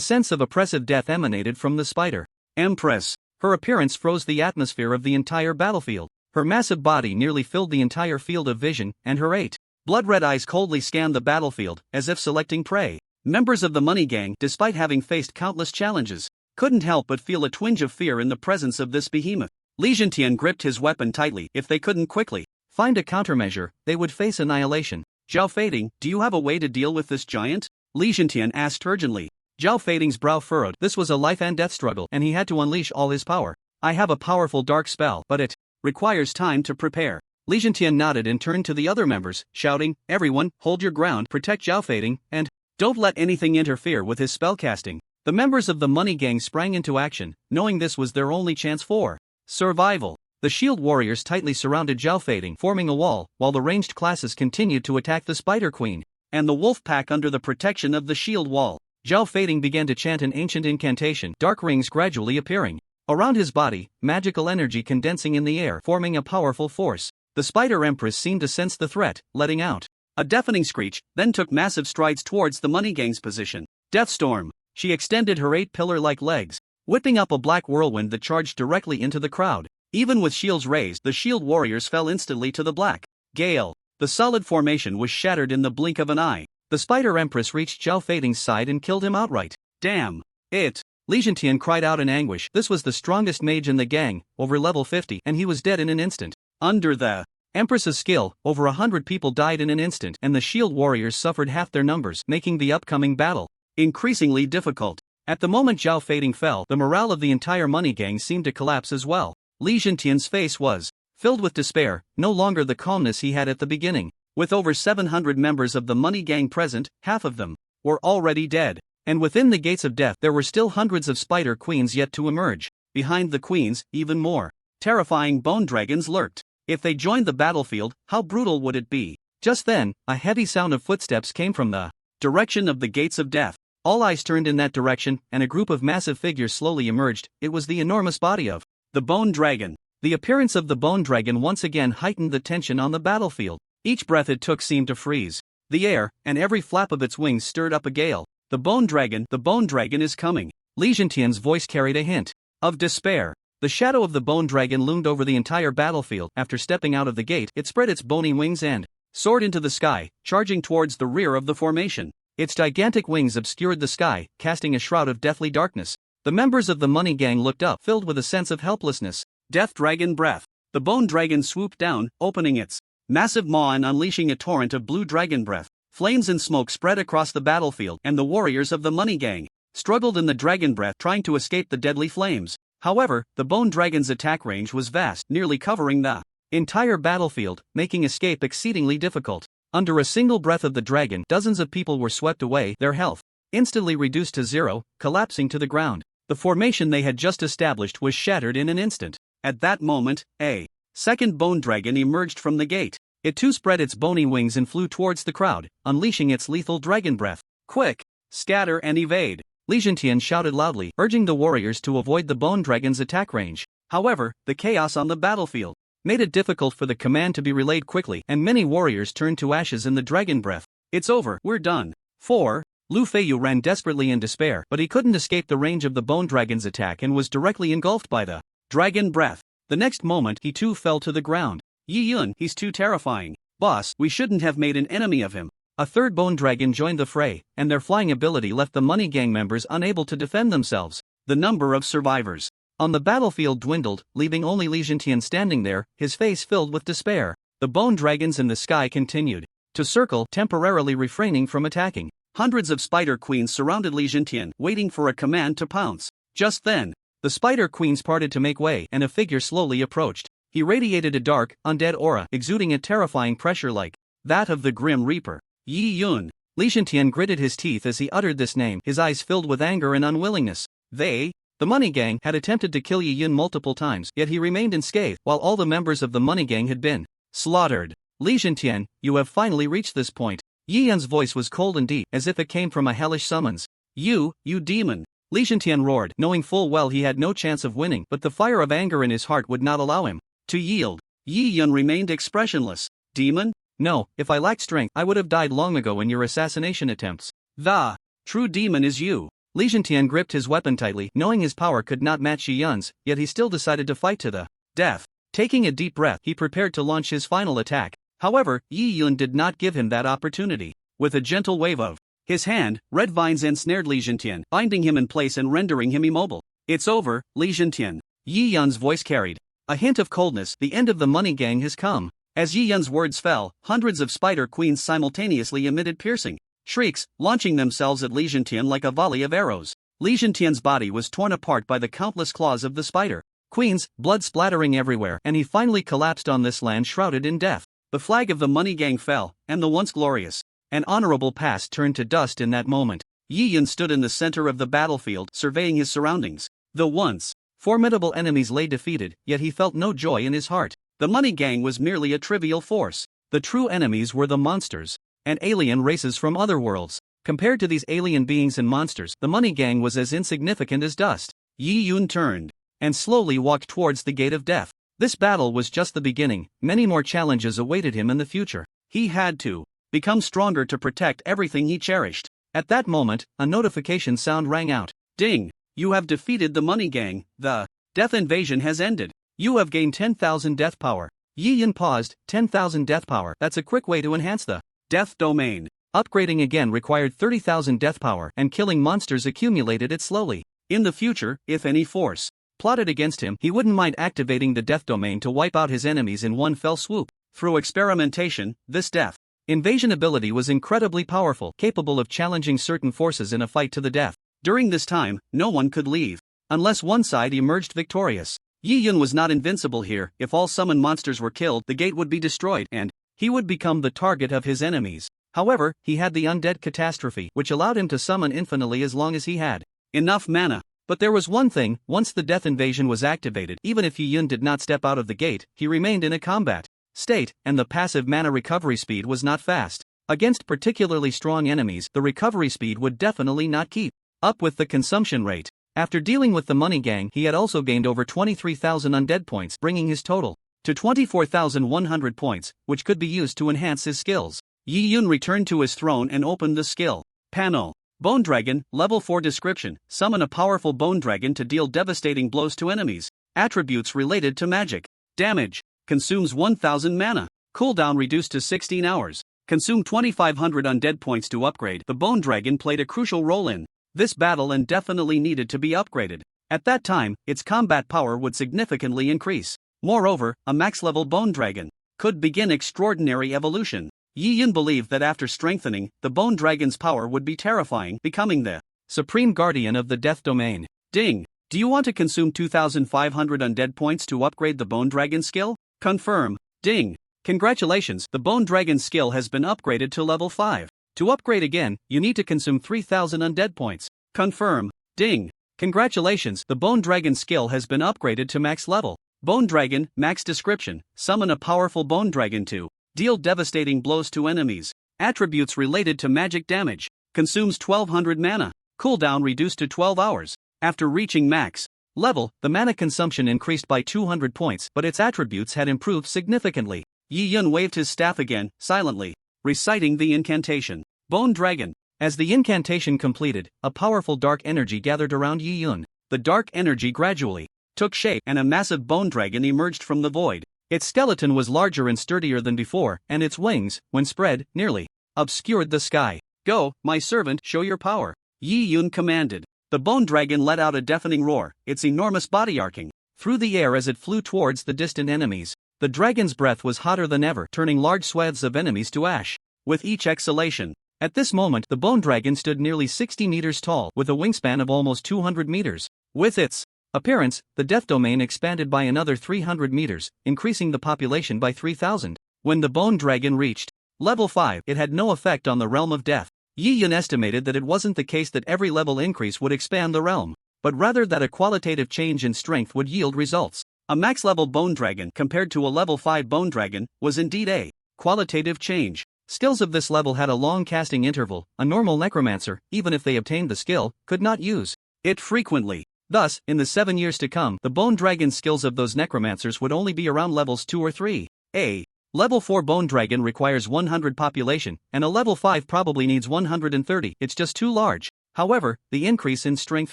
S2: sense of oppressive death emanated from the spider empress. Her appearance froze the atmosphere of the entire battlefield. Her massive body nearly filled the entire field of vision, and her blood-red eyes coldly scanned the battlefield, as if selecting prey. Members of the Money Gang, despite having faced countless challenges, couldn't help but feel a twinge of fear in the presence of this behemoth. Li Jintian gripped his weapon tightly. If they couldn't quickly find a countermeasure, they would face annihilation. Zhao Fading, do you have a way to deal with this giant? Li Jintian asked urgently. Zhao Fading's brow furrowed. This was a life and death struggle, and he had to unleash all his power. I have a powerful dark spell, but it requires time to prepare. Li Jintian nodded and turned to the other members, shouting, everyone, hold your ground, protect Zhao Fading, and don't let anything interfere with his spellcasting. The members of the Money Gang sprang into action, knowing this was their only chance for survival. The shield warriors tightly surrounded Zhao Fading, forming a wall, while the ranged classes continued to attack the Spider Queen and the wolf pack under the protection of the shield wall. Zhao Fading began to chant an ancient incantation, dark rings gradually appearing around his body, magical energy condensing in the air, forming a powerful force. The Spider Empress seemed to sense the threat, letting out a deafening screech, then took massive strides towards the Money Gang's position. Deathstorm. She extended her 8 pillar-like legs, whipping up a black whirlwind that charged directly into the crowd. Even with shields raised, the shield warriors fell instantly to the black gale. The solid formation was shattered in the blink of an eye. The Spider Empress reached Zhao Fading's side and killed him outright. Damn it! Li Jintian cried out in anguish. This was the strongest mage in the gang, over level 50, and he was dead in an instant. Under the Empress's skill, over 100 people died in an instant, and the shield warriors suffered half their numbers, making the upcoming battle increasingly difficult. At the moment Zhao Fading fell, the morale of the entire Money Gang seemed to collapse as well. Li Jintian's face was filled with despair, no longer the calmness he had at the beginning. With over 700 members of the Money Gang present, half of them were already dead. And within the gates of death there were still hundreds of spider queens yet to emerge. Behind the queens, even more terrifying bone dragons lurked. If they joined the battlefield, how brutal would it be? Just then, a heavy sound of footsteps came from the direction of the gates of death. All eyes turned in that direction, and a group of massive figures slowly emerged. It was the enormous body of the Bone Dragon. The appearance of the Bone Dragon once again heightened the tension on the battlefield. Each breath it took seemed to freeze the air, and every flap of its wings stirred up a gale. The Bone Dragon is coming. Li Jintian's voice carried a hint of despair. The shadow of the Bone Dragon loomed over the entire battlefield. After stepping out of the gate, it spread its bony wings and soared into the sky, charging towards the rear of the formation. Its gigantic wings obscured the sky, casting a shroud of deathly darkness. The members of the Money Gang looked up, filled with a sense of helplessness. Death Dragon Breath. The Bone Dragon swooped down, opening its massive maw and unleashing a torrent of blue dragon breath. Flames and smoke spread across the battlefield, and the warriors of the Money Gang struggled in the dragon breath, trying to escape the deadly flames. However, the Bone Dragon's attack range was vast, nearly covering the entire battlefield, making escape exceedingly difficult. Under a single breath of the dragon, dozens of people were swept away, their health instantly reduced to zero, collapsing to the ground. The formation they had just established was shattered in an instant. At that moment, a second Bone Dragon emerged from the gate. It too spread its bony wings and flew towards the crowd, unleashing its lethal dragon breath. Quick! Scatter and evade! Li Jintian shouted loudly, urging the warriors to avoid the Bone Dragon's attack range. However, the chaos on the battlefield made it difficult for the command to be relayed quickly, and many warriors turned to ashes in the dragon breath. It's over, we're done. 4. Lu Feiyu ran desperately in despair, but he couldn't escape the range of the Bone Dragon's attack and was directly engulfed by the dragon breath. The next moment he too fell to the ground. Yi Yun, he's too terrifying. Boss, we shouldn't have made an enemy of him. A third Bone Dragon joined the fray, and their flying ability left the Money Gang members unable to defend themselves. The number of survivors on the battlefield dwindled, leaving only Li Jintian standing there, his face filled with despair. The Bone Dragons in the sky continued to circle, temporarily refraining from attacking. Hundreds of Spider Queens surrounded Li Jintian, waiting for a command to pounce. Just then, the Spider Queens parted to make way, and a figure slowly approached. He radiated a dark, undead aura, exuding a terrifying pressure like that of the Grim Reaper. Yi Yun. Li Jintian gritted his teeth as he uttered this name, his eyes filled with anger and unwillingness. The Money Gang, had attempted to kill Yi Yun multiple times, yet he remained unscathed, while all the members of the Money Gang had been slaughtered. Li Jintian, you have finally reached this point. Yi Yun's voice was cold and deep, as if it came from a hellish summons. You demon! Li Jintian roared, knowing full well he had no chance of winning, but the fire of anger in his heart would not allow him to yield. Yi Yun remained expressionless. Demon?
S1: No, if I lacked strength, I would have died long ago in your assassination attempts.
S2: The true demon is you.
S1: Li Zhantian gripped his weapon tightly, knowing his power could not match Yi Yun's, yet he still decided to fight to the
S2: death.
S1: Taking a deep breath, he prepared to launch his final attack. However, Yi Yun did not give him that opportunity.
S2: With a gentle wave of his hand, red vines ensnared Li Zhantian, binding him in place and rendering him immobile. It's over, Li Zhantian.
S1: Yi Yun's voice carried a hint of coldness. The end of the money gang has come.
S2: As Yi Yun's words fell, hundreds of spider queens simultaneously emitted piercing shrieks, launching themselves at Li Zhantian like a volley of arrows. Li Zhantian's body was torn apart by the countless claws of the spider queens, blood splattering everywhere, and he finally collapsed on this land shrouded in death. The flag of the money gang fell, and the once glorious and honorable past turned to dust in that moment. Yi Yun stood in the center of the battlefield, surveying his surroundings. The once
S1: formidable enemies lay defeated, yet he felt no joy in his heart.
S2: The money gang was merely a trivial force.
S1: The true enemies were the monsters and alien races from other worlds. Compared to these alien beings and monsters, the money gang was as insignificant as dust.
S2: Yi Yun turned
S1: and slowly walked towards the gate of death. This battle was just the beginning. Many more challenges awaited him in the future.
S2: He had to become stronger to protect everything he cherished.
S1: At that moment, a notification sound rang out.
S2: Ding! You have defeated the money gang. The death invasion has ended.
S1: You have gained 10,000 death power. Yi Yun paused. 10,000 death power. That's a quick way to enhance the
S2: death domain.
S1: Upgrading again required 30,000 death power, and killing monsters accumulated it slowly.
S2: In the future, if any force
S1: plotted against him, he wouldn't mind activating the death domain to wipe out his enemies in one fell swoop.
S2: Through experimentation, this death
S1: invasion ability was incredibly powerful, capable of challenging certain forces in a fight to the death.
S2: During this time, no one could leave
S1: unless one side emerged victorious.
S2: Yi Yun was not invincible here. If all summoned monsters were killed, the gate would be destroyed, and
S1: he would become the target of his enemies. However, he had the undead catastrophe, which allowed him to summon infinitely as long as he had
S2: enough mana.
S1: But there was one thing: once the death invasion was activated, even if Yi Yun did not step out of the gate, he remained in a combat state, and the passive mana recovery speed was not fast. Against particularly strong enemies, the recovery speed would definitely not keep up with the consumption rate. After dealing with the money gang, he had also gained over 23,000 undead points, bringing his total to 24,100 points, which could be used to enhance his skills. Yi Yun returned to his throne and opened the skill panel. Bone Dragon, Level 4 Description. Summon a powerful bone dragon to deal devastating blows to enemies. Attributes related to magic. Damage. Consumes 1,000 mana. Cooldown reduced to 16 hours. Consume 2,500 undead points to upgrade. The bone dragon played a crucial role in this battle and definitely needed to be upgraded. At that time, its combat power would significantly increase. Moreover, a max-level bone dragon could begin extraordinary evolution. Yi Yun believed that after strengthening, the bone dragon's power would be terrifying, becoming the supreme guardian of the death domain. Ding! Do you want to consume 2,500 undead points to upgrade the bone dragon skill? Confirm. Ding! Congratulations, the bone dragon skill has been upgraded to level 5. To upgrade again, you need to consume 3,000 undead points. Confirm. Ding! Congratulations, the bone dragon skill has been upgraded to max level. Bone dragon, max description. Summon a powerful bone dragon to deal devastating blows to enemies. Attributes related to magic damage. Consumes 1,200 mana. Cooldown reduced to 12 hours. After reaching max level, the mana consumption increased by 200 points, but its attributes had improved significantly. Yi Yun waved his staff again, silently reciting the incantation. Bone Dragon. As the incantation completed, a powerful dark energy gathered around Yi Yun. The dark energy gradually took shape, and a massive bone dragon emerged from the void. Its skeleton was larger and sturdier than before, and its wings, when spread, nearly obscured the sky. Go, my servant, show your power, Yi Yun commanded. The bone dragon let out a deafening roar, its enormous body arcing through the air as it flew towards the distant enemies. The dragon's breath was hotter than ever, turning large swaths of enemies to ash with each exhalation. At this moment, the bone dragon stood nearly 60 meters tall, with a wingspan of almost 200 meters. With its appearance, the death domain expanded by another 300 meters, increasing the population by 3,000. When the bone dragon reached level 5, it had no effect on the realm of death. Yi Yun estimated that it wasn't the case that every level increase would expand the realm, but rather that a qualitative change in strength would yield results. A max-level bone dragon compared to a level 5 bone dragon was indeed a qualitative change. Skills of this level had a long casting interval. A normal necromancer, even if they obtained the skill, could not use it frequently.
S2: Thus, in the 7 years to come, the bone dragon skills of those necromancers would only be around levels 2 or 3. A level 4 bone dragon requires 100 population, and a level 5 probably needs 130, it's just too large. However, the increase in strength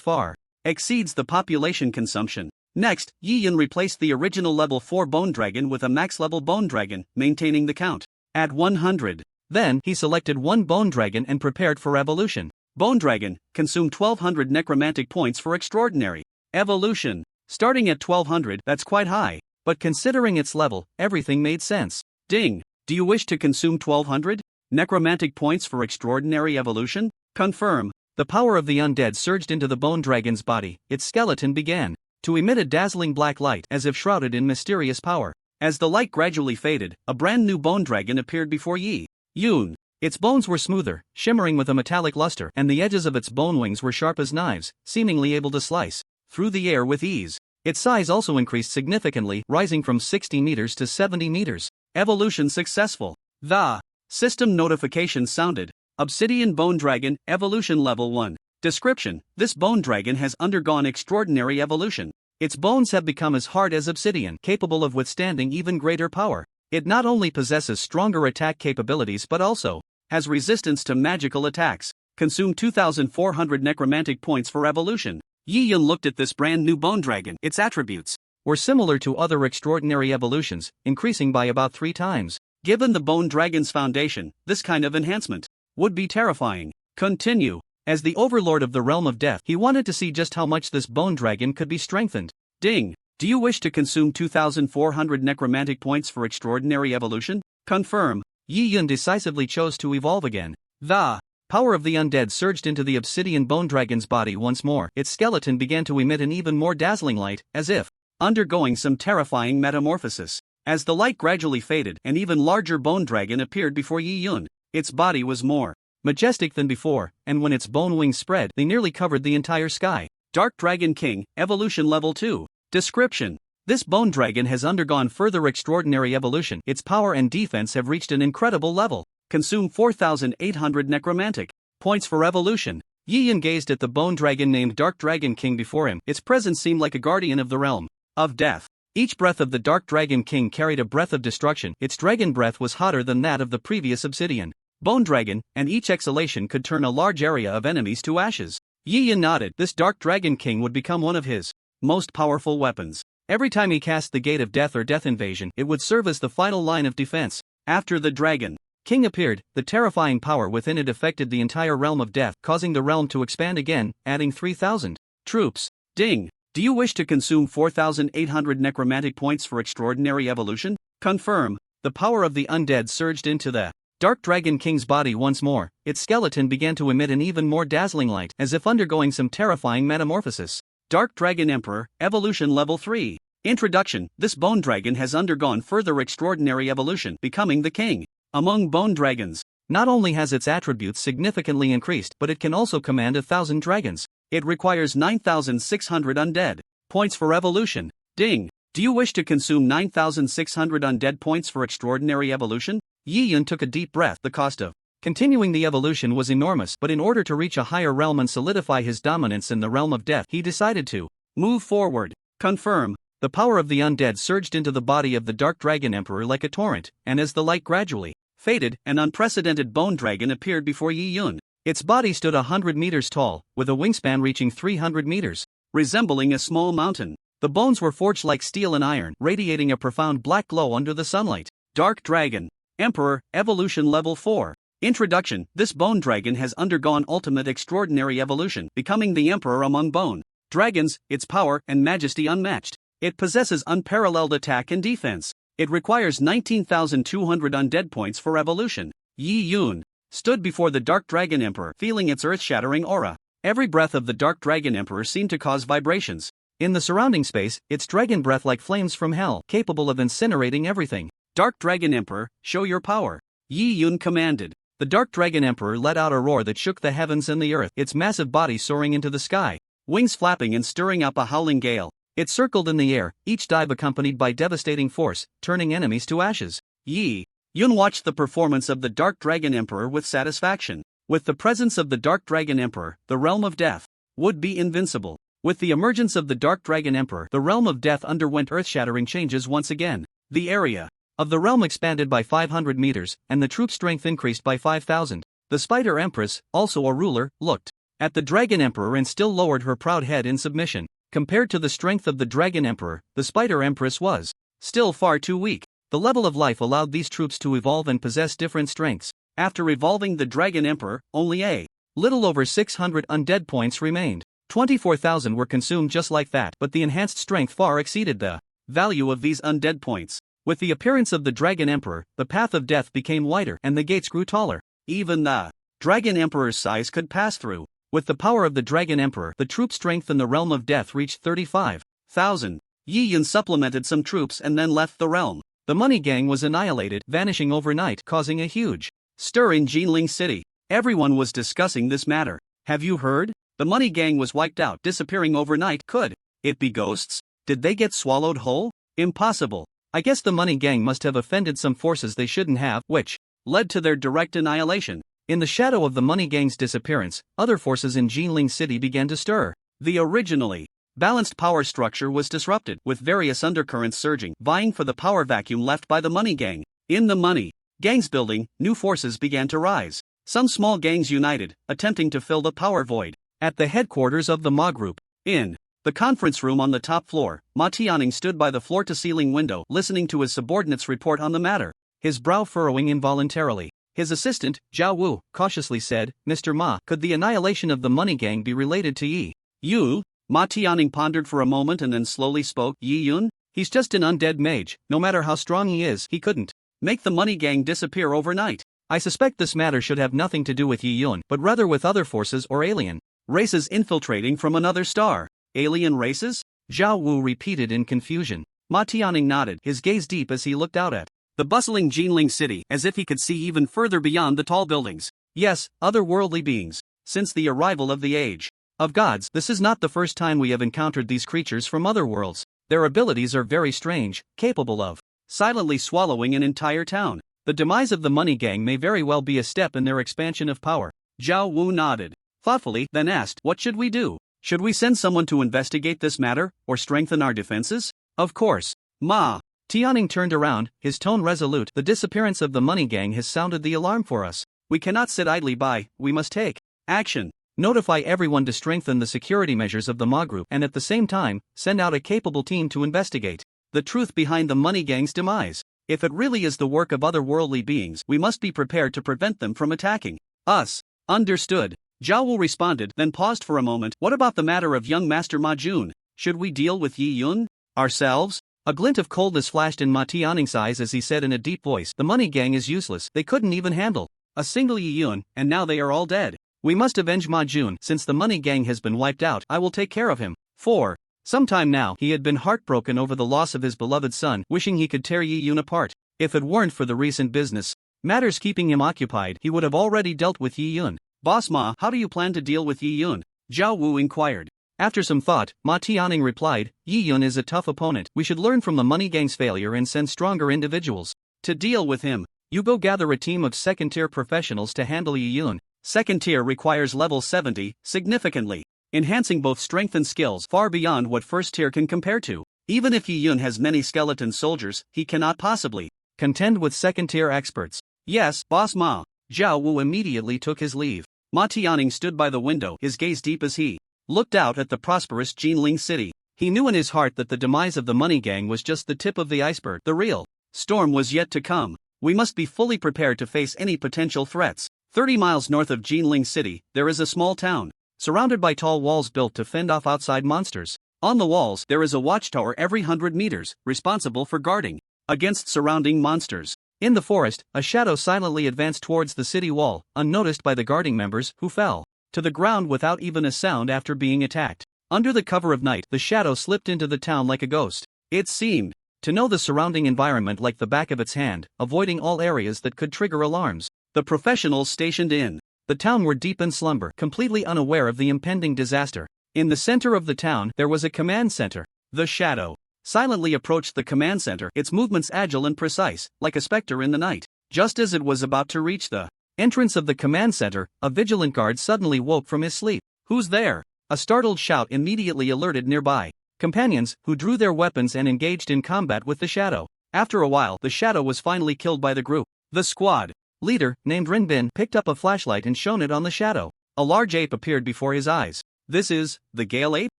S2: far exceeds the population consumption. Next, Yi Yun replaced the original level 4 bone dragon with a max level bone dragon, maintaining the count at 100. Then, he selected one bone dragon and prepared for evolution. Bone dragon, consume 1200 necromantic points for extraordinary evolution. Starting at 1200, that's quite high, but considering its level, everything made sense. Ding! Do you wish to consume 1200 necromantic points for extraordinary evolution? Confirm. The power of the undead surged into the bone dragon's body, its skeleton began to emit a dazzling black light as if shrouded in mysterious power. As the light gradually faded, a brand new bone dragon appeared before Yi Yun. Its bones were smoother, shimmering with a metallic luster, and the edges of its bone wings were sharp as knives, seemingly able to slice through the air with ease. Its size also increased significantly, rising from 60 meters to 70 meters. Evolution successful. The system notification sounded. Obsidian Bone Dragon, Evolution Level 1. Description: this bone dragon has undergone extraordinary evolution. Its bones have become as hard as obsidian, capable of withstanding even greater power. It not only possesses stronger attack capabilities but also has resistance to magical attacks. Consume 2,400 necromantic points for evolution. Yi Yun looked at this brand new bone dragon. Its attributes were similar to other extraordinary evolutions, increasing by about 3 times. Given the bone dragon's foundation, this kind of enhancement would be terrifying. Continue. As the overlord of the realm of death, he wanted to see just how much this bone dragon could be strengthened. Ding! Do you wish to consume 2,400 necromantic points for extraordinary evolution? Confirm. Yi Yun decisively chose to evolve again. The power of the undead surged into the obsidian bone dragon's body once more. Its skeleton began to emit an even more dazzling light, as if undergoing some terrifying metamorphosis. As the light gradually faded, an even larger bone dragon appeared before Yi Yun. Its body was more majestic than before, and when its bone wings spread, they nearly covered the entire sky. Dark Dragon King, Evolution Level 2. Description: this bone dragon has undergone further extraordinary evolution. Its power and defense have reached an incredible level. Consume 4,800 necromantic points for evolution. Yi Yun gazed at the bone dragon named Dark Dragon King before him. Its presence seemed like a guardian of the realm of death. Each breath of the Dark Dragon King carried a breath of destruction. Its dragon breath was hotter than that of the previous obsidian bone dragon, and each exhalation could turn a large area of enemies to ashes. Yi Yun nodded. This Dark Dragon King would become one of his most powerful weapons. Every time he cast the Gate of Death or Death Invasion, it would serve as the final line of defense. After the Dragon King appeared, the terrifying power within it affected the entire realm of death, causing the realm to expand again, adding 3,000 troops. Ding! Do you wish to consume 4,800 necromantic points for extraordinary evolution? Confirm. The power of the undead surged into the Dark Dragon King's body once more. Its skeleton began to emit an even more dazzling light, as if undergoing some terrifying metamorphosis. Dark Dragon Emperor, Evolution Level 3. Introduction: this bone dragon has undergone further extraordinary evolution, becoming the king among bone dragons. Not only has its attributes significantly increased, but it can also command 1,000 dragons. It requires 9,600 undead points for evolution. Ding! Do you wish to consume 9,600 undead points for extraordinary evolution? Yi Yun took a deep breath. The cost of continuing the evolution was enormous, but in order to reach a higher realm and solidify his dominance in the realm of death, he decided to move forward. Confirm. The power of the undead surged into the body of the Dark Dragon Emperor like a torrent, and as the light gradually faded, an unprecedented bone dragon appeared before Yi Yun. Its body stood 100 meters tall, with a wingspan reaching 300 meters, resembling a small mountain. The bones were forged like steel and iron, radiating a profound black glow under the sunlight. Dark Dragon Emperor, Evolution Level 4. Introduction: this bone dragon has undergone ultimate extraordinary evolution, becoming the emperor among bone dragons, its power and majesty unmatched. It possesses unparalleled attack and defense. It requires 19,200 undead points for evolution. Yi Yun stood before the Dark Dragon Emperor, feeling its earth-shattering aura. Every breath of the Dark Dragon Emperor seemed to cause vibrations in the surrounding space, its dragon breath like flames from hell, capable of incinerating everything. Dark Dragon Emperor, show your power. Yi Yun commanded. The Dark Dragon Emperor let out a roar that shook the heavens and the earth, its massive body soaring into the sky, wings flapping and stirring up a howling gale. It circled in the air, each dive accompanied by devastating force, turning enemies to ashes. Yi Yun watched the performance of the Dark Dragon Emperor with satisfaction. With the presence of the Dark Dragon Emperor, the realm of death would be invincible. With the emergence of the Dark Dragon Emperor, the realm of death underwent earth-shattering changes once again. The area of the realm expanded by 500 meters, and the troop strength increased by 5,000. The Spider Empress, also a ruler, looked at the Dragon Emperor and still lowered her proud head in submission. Compared to the strength of the Dragon Emperor, the Spider Empress was still far too weak. The level of life allowed these troops to evolve and possess different strengths. After evolving the Dragon Emperor, only a little over 600 undead points remained. 24,000 were consumed just like that, but the enhanced strength far exceeded the value of these undead points. With the appearance of the Dragon Emperor, the path of death became wider and the gates grew taller. Even the Dragon Emperor's size could pass through. With the power of the Dragon Emperor, the troop strength in the realm of death reached 35,000. Yi Yun supplemented some troops and then left the realm. The money gang was annihilated, vanishing overnight, causing a huge stir in Jinling City. Everyone was discussing this matter. Have you heard? The money gang was wiped out, disappearing overnight. Could it be ghosts? Did they get swallowed whole? Impossible. I guess the money gang must have offended some forces they shouldn't have, which led to their direct annihilation. In the shadow of the money gang's disappearance, other forces in Jinling City began to stir. The originally balanced power structure was disrupted, with various undercurrents surging, vying for the power vacuum left by the money gang. In the money gang's building, new forces began to rise. Some small gangs united, attempting to fill the power void. At the headquarters of the Ma Group, in the conference room on the top floor, Ma Tianning stood by the floor-to-ceiling window, listening to his subordinates report on the matter, his brow furrowing involuntarily. His assistant, Zhao Wu, cautiously said, "Mr. Ma, could the annihilation of the money gang be related to Yi Yu?" Ma Tianning pondered for a moment and then slowly spoke. "Yi Yun? He's just an undead mage. No matter how strong he is, he couldn't make the money gang disappear overnight. I suspect this matter should have nothing to do with Yi Yun, but rather with other forces or alien races infiltrating from another star." Alien races? Zhao Wu repeated in confusion. Ma Tianning nodded, his gaze deep as he looked out at the bustling Jinling City, as if he could see even further beyond the tall buildings. Yes, otherworldly beings. Since the arrival of the Age of Gods, this is not the first time we have encountered these creatures from other worlds. Their abilities are very strange, capable of silently swallowing an entire town. The demise of the money gang may very well be a step in their expansion of power. Zhao Wu nodded thoughtfully, then asked, "What should we do? Should we send someone to investigate this matter, or strengthen our defenses?" "Of course." Ma Tianning turned around, his tone resolute. "The disappearance of the money gang has sounded the alarm for us. We cannot sit idly by, we must take action. Notify everyone to strengthen the security measures of the Ma Group and at the same time, send out a capable team to investigate the truth behind the money gang's demise. If it really is the work of otherworldly beings, we must be prepared to prevent them from attacking us." "Understood." Zhao Wu responded, then paused for a moment. "What about the matter of young Master Ma Jun? Should we deal with Yi Yun ourselves?" A glint of coldness flashed in Ma Tianning's eyes as he said in a deep voice, "The money gang is useless. They couldn't even handle a single Yi Yun, and now they are all dead. We must avenge Ma Jun. Since the money gang has been wiped out, I will take care of him." For some time now, he had been heartbroken over the loss of his beloved son, wishing he could tear Yi Yun apart. If it weren't for the recent business matters keeping him occupied, he would have already dealt with Yi Yun. "Boss Ma, how do you plan to deal with Yi Yun?" Zhao Wu inquired. After some thought, Ma Tianning replied, "Yi Yun is a tough opponent. We should learn from the money gang's failure and send stronger individuals to deal with him. You go gather a team of second-tier professionals to handle Yi Yun. Second tier requires level 70, significantly enhancing both strength and skills far beyond what first tier can compare to. Even if Yi Yun has many skeleton soldiers, he cannot possibly contend with second-tier experts." "Yes, Boss Ma." Zhao Wu immediately took his leave. Ma Tianning stood by the window, his gaze deep as he looked out at the prosperous Jinling City. He knew in his heart that the demise of the money gang was just the tip of the iceberg. The real storm was yet to come. We must be fully prepared to face any potential threats. 30 miles north of Jinling City, there is a small town, surrounded by tall walls built to fend off outside monsters. On the walls, there is a watchtower every 100 meters, responsible for guarding against surrounding monsters. In the forest, a shadow silently advanced towards the city wall, unnoticed by the guarding members, who fell to the ground without even a sound after being attacked. Under the cover of night, the shadow slipped into the town like a ghost. It seemed to know the surrounding environment like the back of its hand, avoiding all areas that could trigger alarms. The professionals stationed in the town were deep in slumber, completely unaware of the impending disaster. In the center of the town, there was a command center. The shadow silently approached the command center, its movements agile and precise, like a specter in the night. Just as it was about to reach the entrance of the command center, a vigilant guard suddenly woke from his sleep. "Who's there?" A startled shout immediately alerted nearby companions, who drew their weapons and engaged in combat with the shadow. After a while, the shadow was finally killed by the group. The squad leader, named Rinbin, picked up a flashlight and shone it on the shadow. A large ape appeared before his eyes. This is the Gale ape?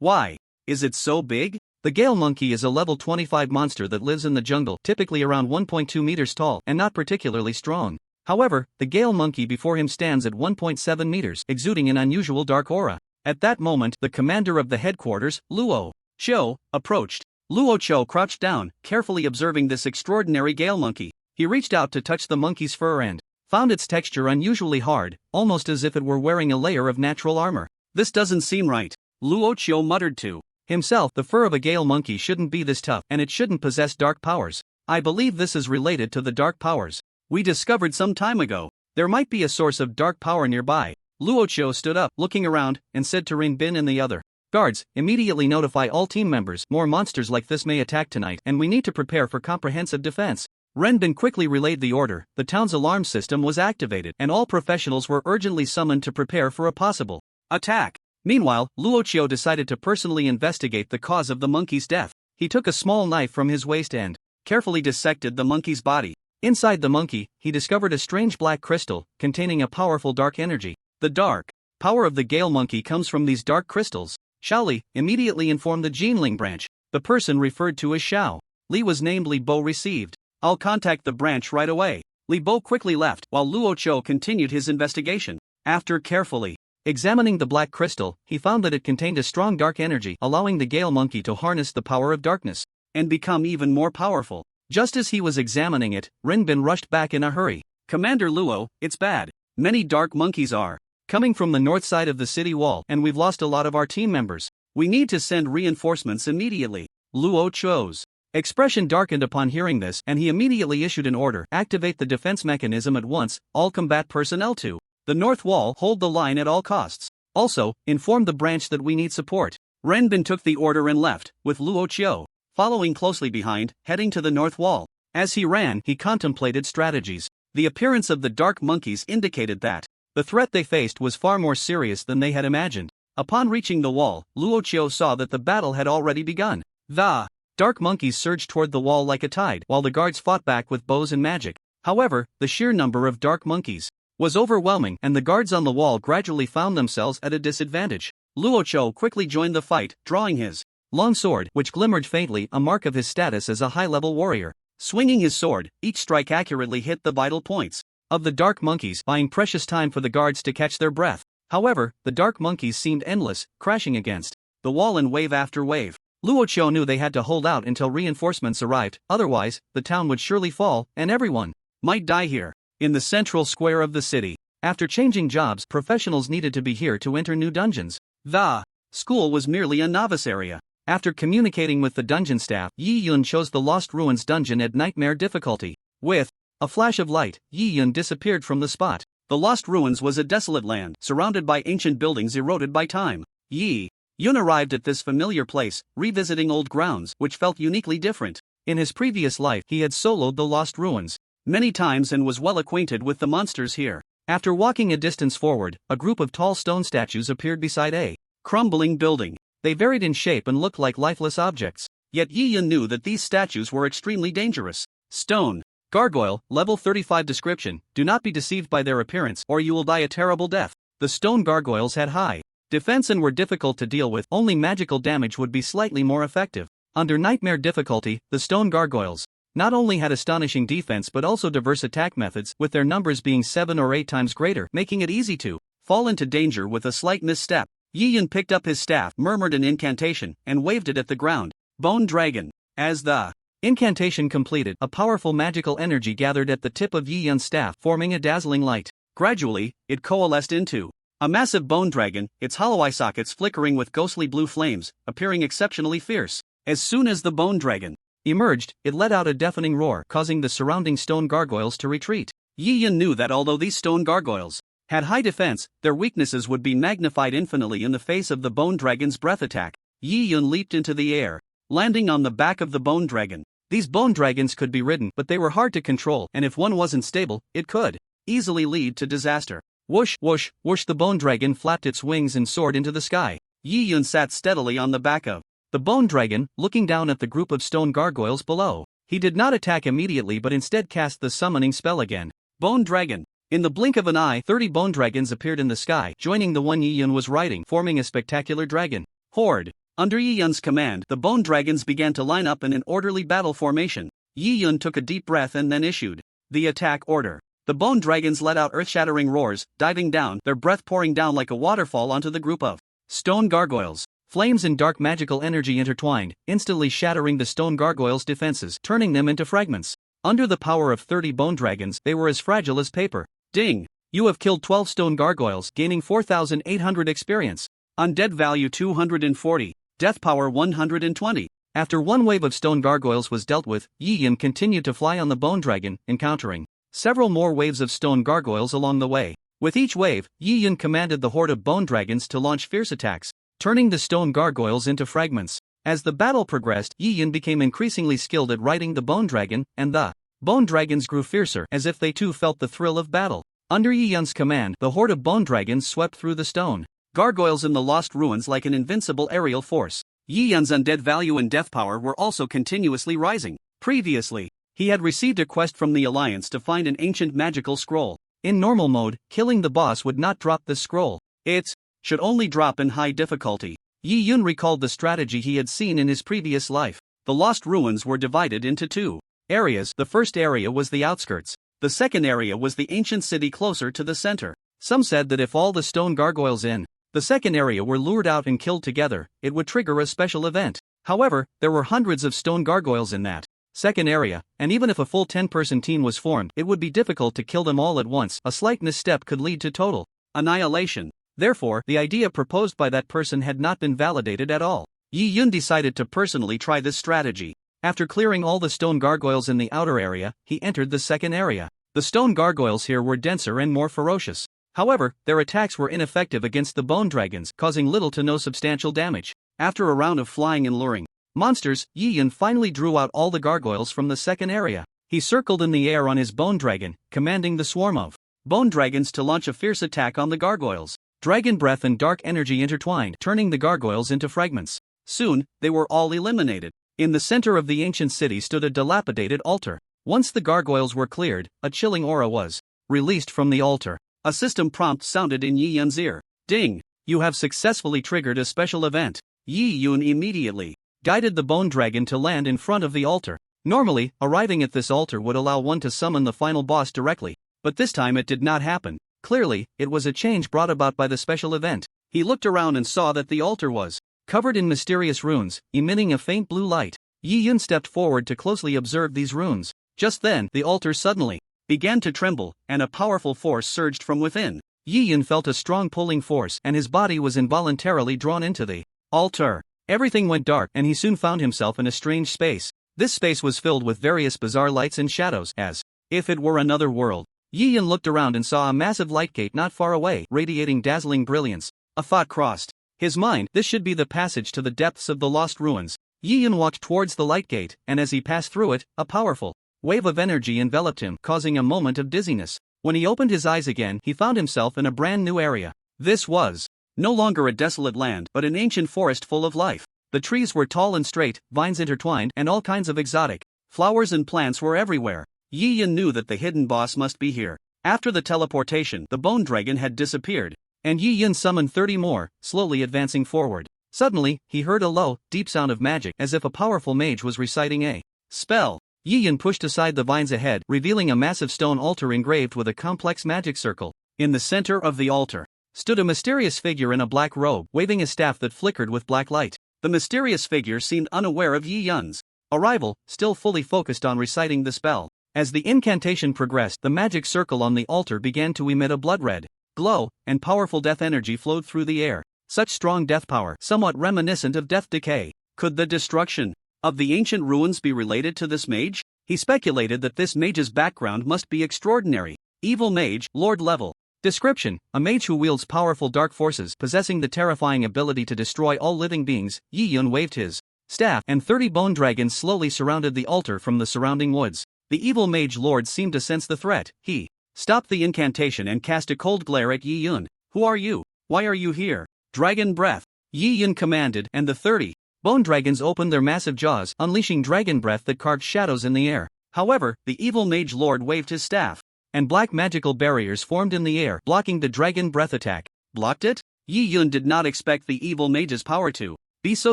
S2: Why is it so big? The Gale monkey is a level 25 monster that lives in the jungle, typically around 1.2 meters tall and not particularly strong. However, the Gale monkey before him stands at 1.7 meters, exuding an unusual dark aura. At that moment, the commander of the headquarters, Luo Cho, approached. Luo Cho crouched down, carefully observing this extraordinary Gale monkey. He reached out to touch the monkey's fur and found its texture unusually hard, almost as if it were wearing a layer of natural armor. This doesn't seem right, Luo Cho muttered to himself. The fur of a Gale monkey shouldn't be this tough, and it shouldn't possess dark powers. I believe this is related to the dark powers we discovered some time ago. There might be a source of dark power nearby. Luo Cho stood up, looking around, and said to Rin Bin and the other guards, immediately notify all team members. More monsters like this may attack tonight, and we need to prepare for comprehensive defense. Renbin quickly relayed the order. The town's alarm system was activated, and all professionals were urgently summoned to prepare for a possible attack. Meanwhile, Luo Cho decided to personally investigate the cause of the monkey's death. He took a small knife from his waist and carefully dissected the monkey's body. Inside the monkey, he discovered a strange black crystal containing a powerful dark energy. The dark power of the Gale monkey comes from these dark crystals. Xiao Li immediately informed the Jinling branch. The person referred to as Xiao Li was named Li Bo. Received. I'll contact the branch right away. Li Bo quickly left, while Luo Cho continued his investigation. After carefully examining the black crystal, he found that it contained a strong dark energy, allowing the Gale monkey to harness the power of darkness and become even more powerful. Just as he was examining it, Rinbin rushed back in a hurry. Commander Luo, it's bad. Many dark monkeys are coming from the north side of the city wall, and we've lost a lot of our team members. We need to send reinforcements immediately. Luo Cho's expression darkened upon hearing this, and he immediately issued an order: activate the defense mechanism at once. All combat personnel to the north wall, hold the line at all costs. Also, inform the branch that we need support. Renbin took the order and left, with Luo Cho following closely behind, heading to the north wall. As he ran, he contemplated strategies. The appearance of the dark monkeys indicated that the threat they faced was far more serious than they had imagined. Upon reaching the wall, Luo Cho saw that the battle had already begun. The dark monkeys surged toward the wall like a tide, while the guards fought back with bows and magic. However, the sheer number of dark monkeys was overwhelming, and the guards on the wall gradually found themselves at a disadvantage. Luo Cho quickly joined the fight, drawing his long sword, which glimmered faintly, a mark of his status as a high-level warrior. Swinging his sword, each strike accurately hit the vital points of the dark monkeys, buying precious time for the guards to catch their breath. However, the dark monkeys seemed endless, crashing against the wall in wave after wave. Luo Cho knew they had to hold out until reinforcements arrived, otherwise, the town would surely fall, and everyone might die here. In the central square of the city, after changing jobs, professionals needed to be here to enter new dungeons. The school was merely a novice area. After communicating with the dungeon staff, Yi Yun chose the Lost Ruins dungeon at nightmare difficulty. With a flash of light, Yi Yun disappeared from the spot. The Lost Ruins was a desolate land, surrounded by ancient buildings eroded by time. Yi Yun arrived at this familiar place, revisiting old grounds, which felt uniquely different. In his previous life, he had soloed the Lost Ruins many times and was well acquainted with the monsters here. After walking a distance forward, a group of tall stone statues appeared beside a crumbling building. They varied in shape and looked like lifeless objects. Yet Yi Yun knew that these statues were extremely dangerous. Stone gargoyle, level 35 description: do not be deceived by their appearance, or you will die a terrible death. The stone gargoyles had high defense and were difficult to deal with. Only magical damage would be slightly more effective. Under nightmare difficulty, the stone gargoyles not only had astonishing defense but also diverse attack methods, with their numbers being 7 or 8 times greater, making it easy to fall into danger with a slight misstep. Yi Yun picked up his staff, murmured an incantation, and waved it at the ground. Bone Dragon. As the incantation completed, a powerful magical energy gathered at the tip of Yi Yun's staff, forming a dazzling light. Gradually, it coalesced into a massive bone dragon, its hollow eye sockets flickering with ghostly blue flames, appearing exceptionally fierce. As soon as the bone dragon emerged, it let out a deafening roar, causing the surrounding stone gargoyles to retreat. Yi Yun knew that although these stone gargoyles had high defense, their weaknesses would be magnified infinitely in the face of the bone dragon's breath attack. Yi Yun leaped into the air, landing on the back of the bone dragon. These bone dragons could be ridden, but they were hard to control, and if one wasn't stable, it could easily lead to disaster. Whoosh, whoosh, whoosh! The bone dragon flapped its wings and soared into the sky. Yi Yun sat steadily on the back of
S1: the bone dragon, looking down at the group of stone gargoyles below. He did not attack immediately but instead cast the summoning spell again.
S2: Bone Dragon. In the blink of an eye, 30 bone dragons appeared in the sky, joining the one Yi Yun was riding, forming a spectacular dragon horde. Under Yi Yun's command, the bone dragons began to line up in an orderly battle formation. Yi Yun took a deep breath and then issued the attack order. The bone dragons let out earth-shattering roars, diving down, their breath pouring down like a waterfall onto the group of stone gargoyles.
S1: Flames and dark magical energy intertwined, instantly shattering the stone gargoyles' defenses, turning them into fragments. Under the power of 30 bone dragons, they were as fragile as paper.
S2: Ding!
S1: You have killed 12 stone gargoyles, gaining 4,800 experience.
S2: Undead value 240. Death power 120.
S1: After one wave of stone gargoyles was dealt with, Yi Yun continued to fly on the bone dragon, encountering several more waves of stone gargoyles along the way. With each wave, Yi Yun commanded the horde of bone dragons to launch fierce attacks, turning the stone gargoyles into fragments. As the battle progressed, Yi Yun became increasingly skilled at riding the bone dragon, and the bone dragons grew fiercer as if they too felt the thrill of battle. Under Yi Yun's command, the horde of bone dragons swept through the stone
S2: gargoyles in the lost ruins like an invincible aerial force. Yi Yun's undead value and death power were also continuously rising. Previously, he had received a quest from the Alliance to find an ancient magical scroll.
S1: In normal mode, killing the boss would not drop this scroll.
S2: It should only drop in high difficulty.
S1: Yi Yun recalled the strategy he had seen in his previous life.
S2: The lost ruins were divided into two
S1: areas. The first area was the outskirts.
S2: The second area was the ancient city closer to the center.
S1: Some said that if all the stone gargoyles in the second area were lured out and killed together, it would trigger a special event. However, there were hundreds of stone gargoyles in that second area, and even if a full 10-person team was formed, it would be difficult to kill them all at once. A slight misstep could lead to total
S2: annihilation.
S1: Therefore, the idea proposed by that person had not been validated at all. Yi Yun decided to personally try this strategy. After clearing all the stone gargoyles in the outer area, he entered the second area. The stone gargoyles here were denser and more ferocious. However, their attacks were ineffective against the bone dragons, causing little to no substantial damage. After a round of flying and luring monsters, Yi Yun finally drew out all the gargoyles from the second area. He circled in the air on his bone dragon, commanding the swarm of
S2: bone dragons to launch a fierce attack on the gargoyles.
S1: Dragon breath and dark energy intertwined, turning the gargoyles into fragments.
S2: Soon, they were all eliminated.
S1: In the center of the ancient city stood a dilapidated altar. Once the gargoyles were cleared, a chilling aura was released from the altar.
S2: A system prompt sounded in Yi Yun's ear. Ding! You have successfully triggered a special event. Yi Yun immediately guided the bone dragon to land in front of the altar. Normally, arriving at this altar would allow one to summon the final boss directly, but this time it did not happen. Clearly, it was a change brought about by the special event. He looked around and saw that the altar was covered in mysterious runes, emitting a faint blue light. Yi Yun stepped forward to closely observe these runes. Just then, the altar suddenly began to tremble, and a powerful force surged from within. Yi Yun felt a strong pulling force, and his body was involuntarily drawn into the altar. Everything went dark, and he soon found himself in a strange space. This space was filled with various bizarre lights and shadows, as if it were another world. Yi Yun looked around and saw a massive light gate not far away, radiating dazzling brilliance. A thought crossed his mind: this should be the passage to the depths of the lost ruins. Yi Yun walked towards the light gate, and as he passed through it, a powerful wave of energy enveloped him, causing a moment of dizziness. When he opened his eyes again, he found himself in a brand new area. This was no longer a desolate land, but an ancient forest full of life. The trees were tall and straight, vines intertwined, and all kinds of exotic flowers and plants were everywhere. Yi Yun knew that the hidden boss must be here. After the teleportation, the bone dragon had disappeared, and Yi Yun summoned 30 more, slowly advancing forward. Suddenly, he heard a low, deep sound of magic, as if a powerful mage was reciting a spell. Yi Yun pushed aside the vines ahead, revealing a massive stone altar engraved with a complex magic circle. In the center of the altar stood a mysterious figure in a black robe, waving a staff that flickered with black light. The mysterious figure seemed unaware of Yi Yun's arrival, still fully focused on reciting the spell. As the incantation progressed, the magic circle on the altar began to emit a blood-red glow, and powerful death energy flowed through the air. Such strong death power, somewhat reminiscent of death decay. Could the destruction of the ancient ruins be related to this mage? He speculated that this mage's background must be extraordinary. Evil mage, Lord level. Description: a mage who wields powerful dark forces, possessing the terrifying ability to destroy all living beings. Yi Yun waved his staff, and 30 bone dragons slowly surrounded the altar from the surrounding woods. The evil mage lord seemed to sense the threat. He stopped the incantation and cast a cold glare at Yi Yun. Who are you? Why are you here? Dragon breath. Yi Yun commanded, and the 30 bone dragons opened their massive jaws, unleashing dragon breath that carved shadows in the air. However, the evil mage lord waved his staff, and black magical barriers formed in the air, blocking the dragon breath attack. Blocked it? Yi Yun did not expect the evil mage's power to be so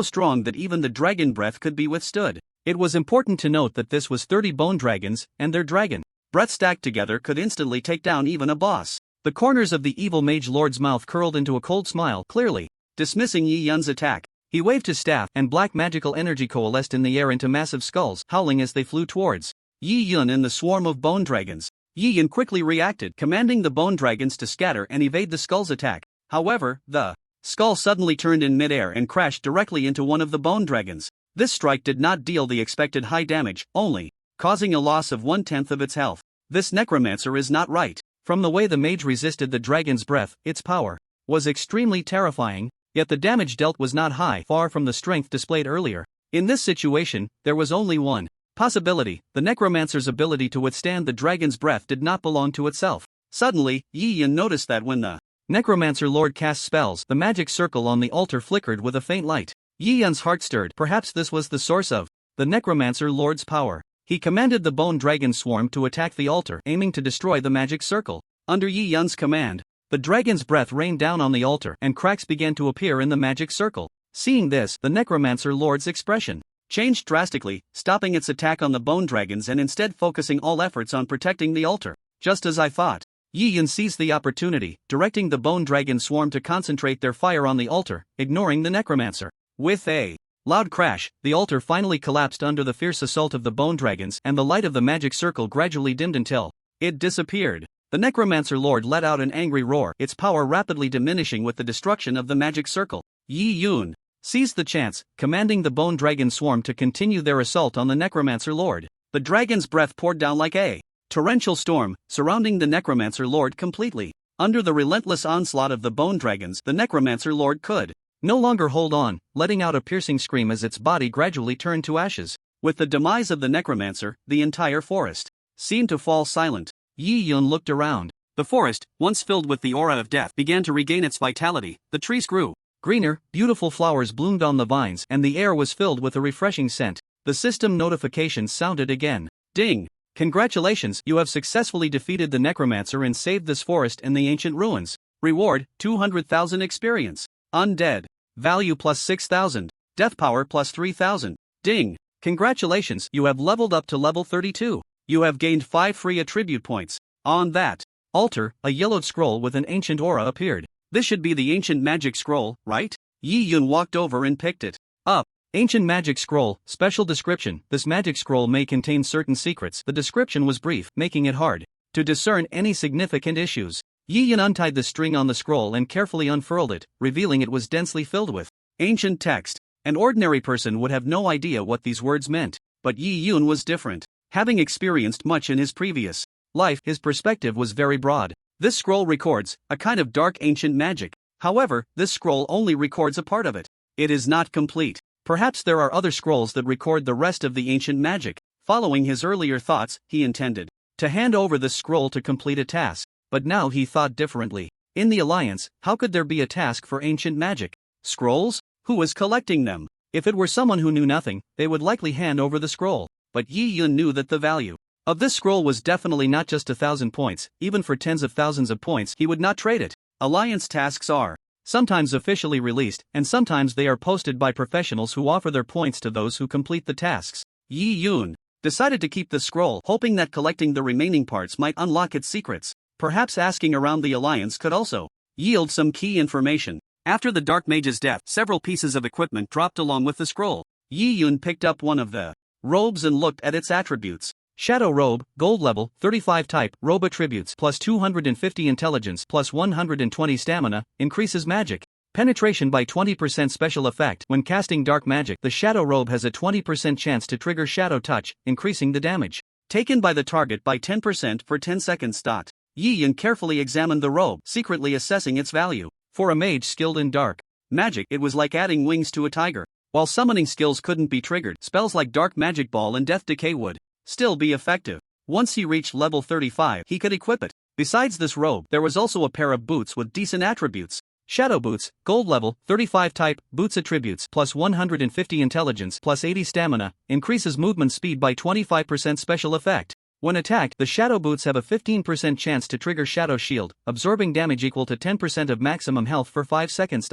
S2: strong that even the dragon breath could be withstood. It was important to note that this was 30 bone dragons, and their dragon breath stacked together could instantly take down even a boss. The corners of the evil mage lord's mouth curled into a cold smile, clearly dismissing Yi Yun's attack. He waved his staff, and black magical energy coalesced in the air into massive skulls, howling as they flew towards Yi Yun and the swarm of bone dragons. Yi Yun quickly reacted, commanding the bone dragons to scatter and evade the skull's attack. However, the skull suddenly turned in midair and crashed directly into one of the bone dragons. This strike did not deal the expected high damage, only causing a loss of 1/10 of its health. This necromancer is not right. From the way the mage resisted the dragon's breath, its power was extremely terrifying, yet the damage dealt was not high, far from the strength displayed earlier. In this situation, there was only one possibility: the necromancer's ability to withstand the dragon's breath did not belong to itself. Suddenly, Yi Yun noticed that when the necromancer lord cast spells, the magic circle on the altar flickered with a faint light. Yi Yun's heart stirred. Perhaps this was the source of the necromancer lord's power. He commanded the bone dragon swarm to attack the altar, aiming to destroy the magic circle. Under Yi Yun's command, the dragon's breath rained down on the altar, and cracks began to appear in the magic circle. Seeing this, the necromancer lord's expression changed drastically, stopping its attack on the bone dragons and instead focusing all efforts on protecting the altar. Just as I thought. Yi Yun seized the opportunity, directing the bone dragon swarm to concentrate their fire on the altar, ignoring the necromancer. With a loud crash, the altar finally collapsed under the fierce assault of the bone dragons, and the light of the magic circle gradually dimmed until it disappeared. The necromancer lord let out an angry roar, its power rapidly diminishing with the destruction of the magic circle. Yi Yun seized the chance, commanding the bone dragon swarm to continue their assault on the necromancer lord. The dragon's breath poured down like a torrential storm, surrounding the necromancer lord completely. Under the relentless onslaught of the bone dragons, the necromancer lord could no longer hold on, letting out a piercing scream as its body gradually turned to ashes. With the demise of the necromancer, the entire forest seemed to fall silent. Yi Yun looked around. The forest, once filled with the aura of death, began to regain its vitality. The trees grew greener, beautiful flowers bloomed on the vines, and the air was filled with a refreshing scent. The system notifications sounded again. Ding! Congratulations, you have successfully defeated the necromancer and saved this forest and the ancient ruins. Reward, 200,000 experience. Undead. Value plus 6,000. Death power plus 3,000. Ding! Congratulations, you have leveled up to level 32. You have gained 5 free attribute points. On that altar, a yellowed scroll with an ancient aura appeared. This should be the ancient magic scroll, right? Yi Yun walked over and picked it up. Ancient magic scroll, special description: this magic scroll may contain certain secrets. The description was brief, making it hard to discern any significant issues. Yi Yun untied the string on the scroll and carefully unfurled it, revealing it was densely filled with ancient text. An ordinary person would have no idea what these words meant, but Yi Yun was different. Having experienced much in his previous life, his perspective was very broad. This scroll records a kind of dark ancient magic. However, this scroll only records a part of it. It is not complete. Perhaps there are other scrolls that record the rest of the ancient magic. Following his earlier thoughts, he intended to hand over this scroll to complete a task. But now he thought differently. In the Alliance, how could there be a task for ancient magic scrolls? Who was collecting them? If it were someone who knew nothing, they would likely hand over the scroll. But Yi Yun knew that the value of this scroll was definitely not just 1,000 points. Even for tens of thousands of points, he would not trade it. Alliance tasks are sometimes officially released, and sometimes they are posted by professionals who offer their points to those who complete the tasks. Yi Yun decided to keep the scroll, hoping that collecting the remaining parts might unlock its secrets. Perhaps asking around the Alliance could also yield some key information. After the Dark Mage's death, several pieces of equipment dropped along with the scroll. Yi Yun picked up one of the robes and looked at its attributes. Shadow robe, gold level, 35 type, robe attributes, plus 250 intelligence, plus 120 stamina, increases magic penetration by 20%. Special effect: when casting dark magic, the shadow robe has a 20% chance to trigger shadow touch, increasing the damage taken by the target by 10% for 10 seconds. Yi Yun carefully examined the robe, secretly assessing its value. For a mage skilled in dark magic, it was like adding wings to a tiger. While summoning skills couldn't be triggered, spells like Dark Magic Ball and Death Decay would still be effective. Once he reached level 35, he could equip it. Besides this robe, there was also a pair of boots with decent attributes.
S1: Shadow Boots, Gold level, 35 type, Boots attributes plus 150 intelligence plus 80 stamina, increases movement speed by 25% special effect. When attacked, the Shadow Boots have a 15% chance to trigger Shadow Shield, absorbing damage equal to 10% of maximum health for 5 seconds.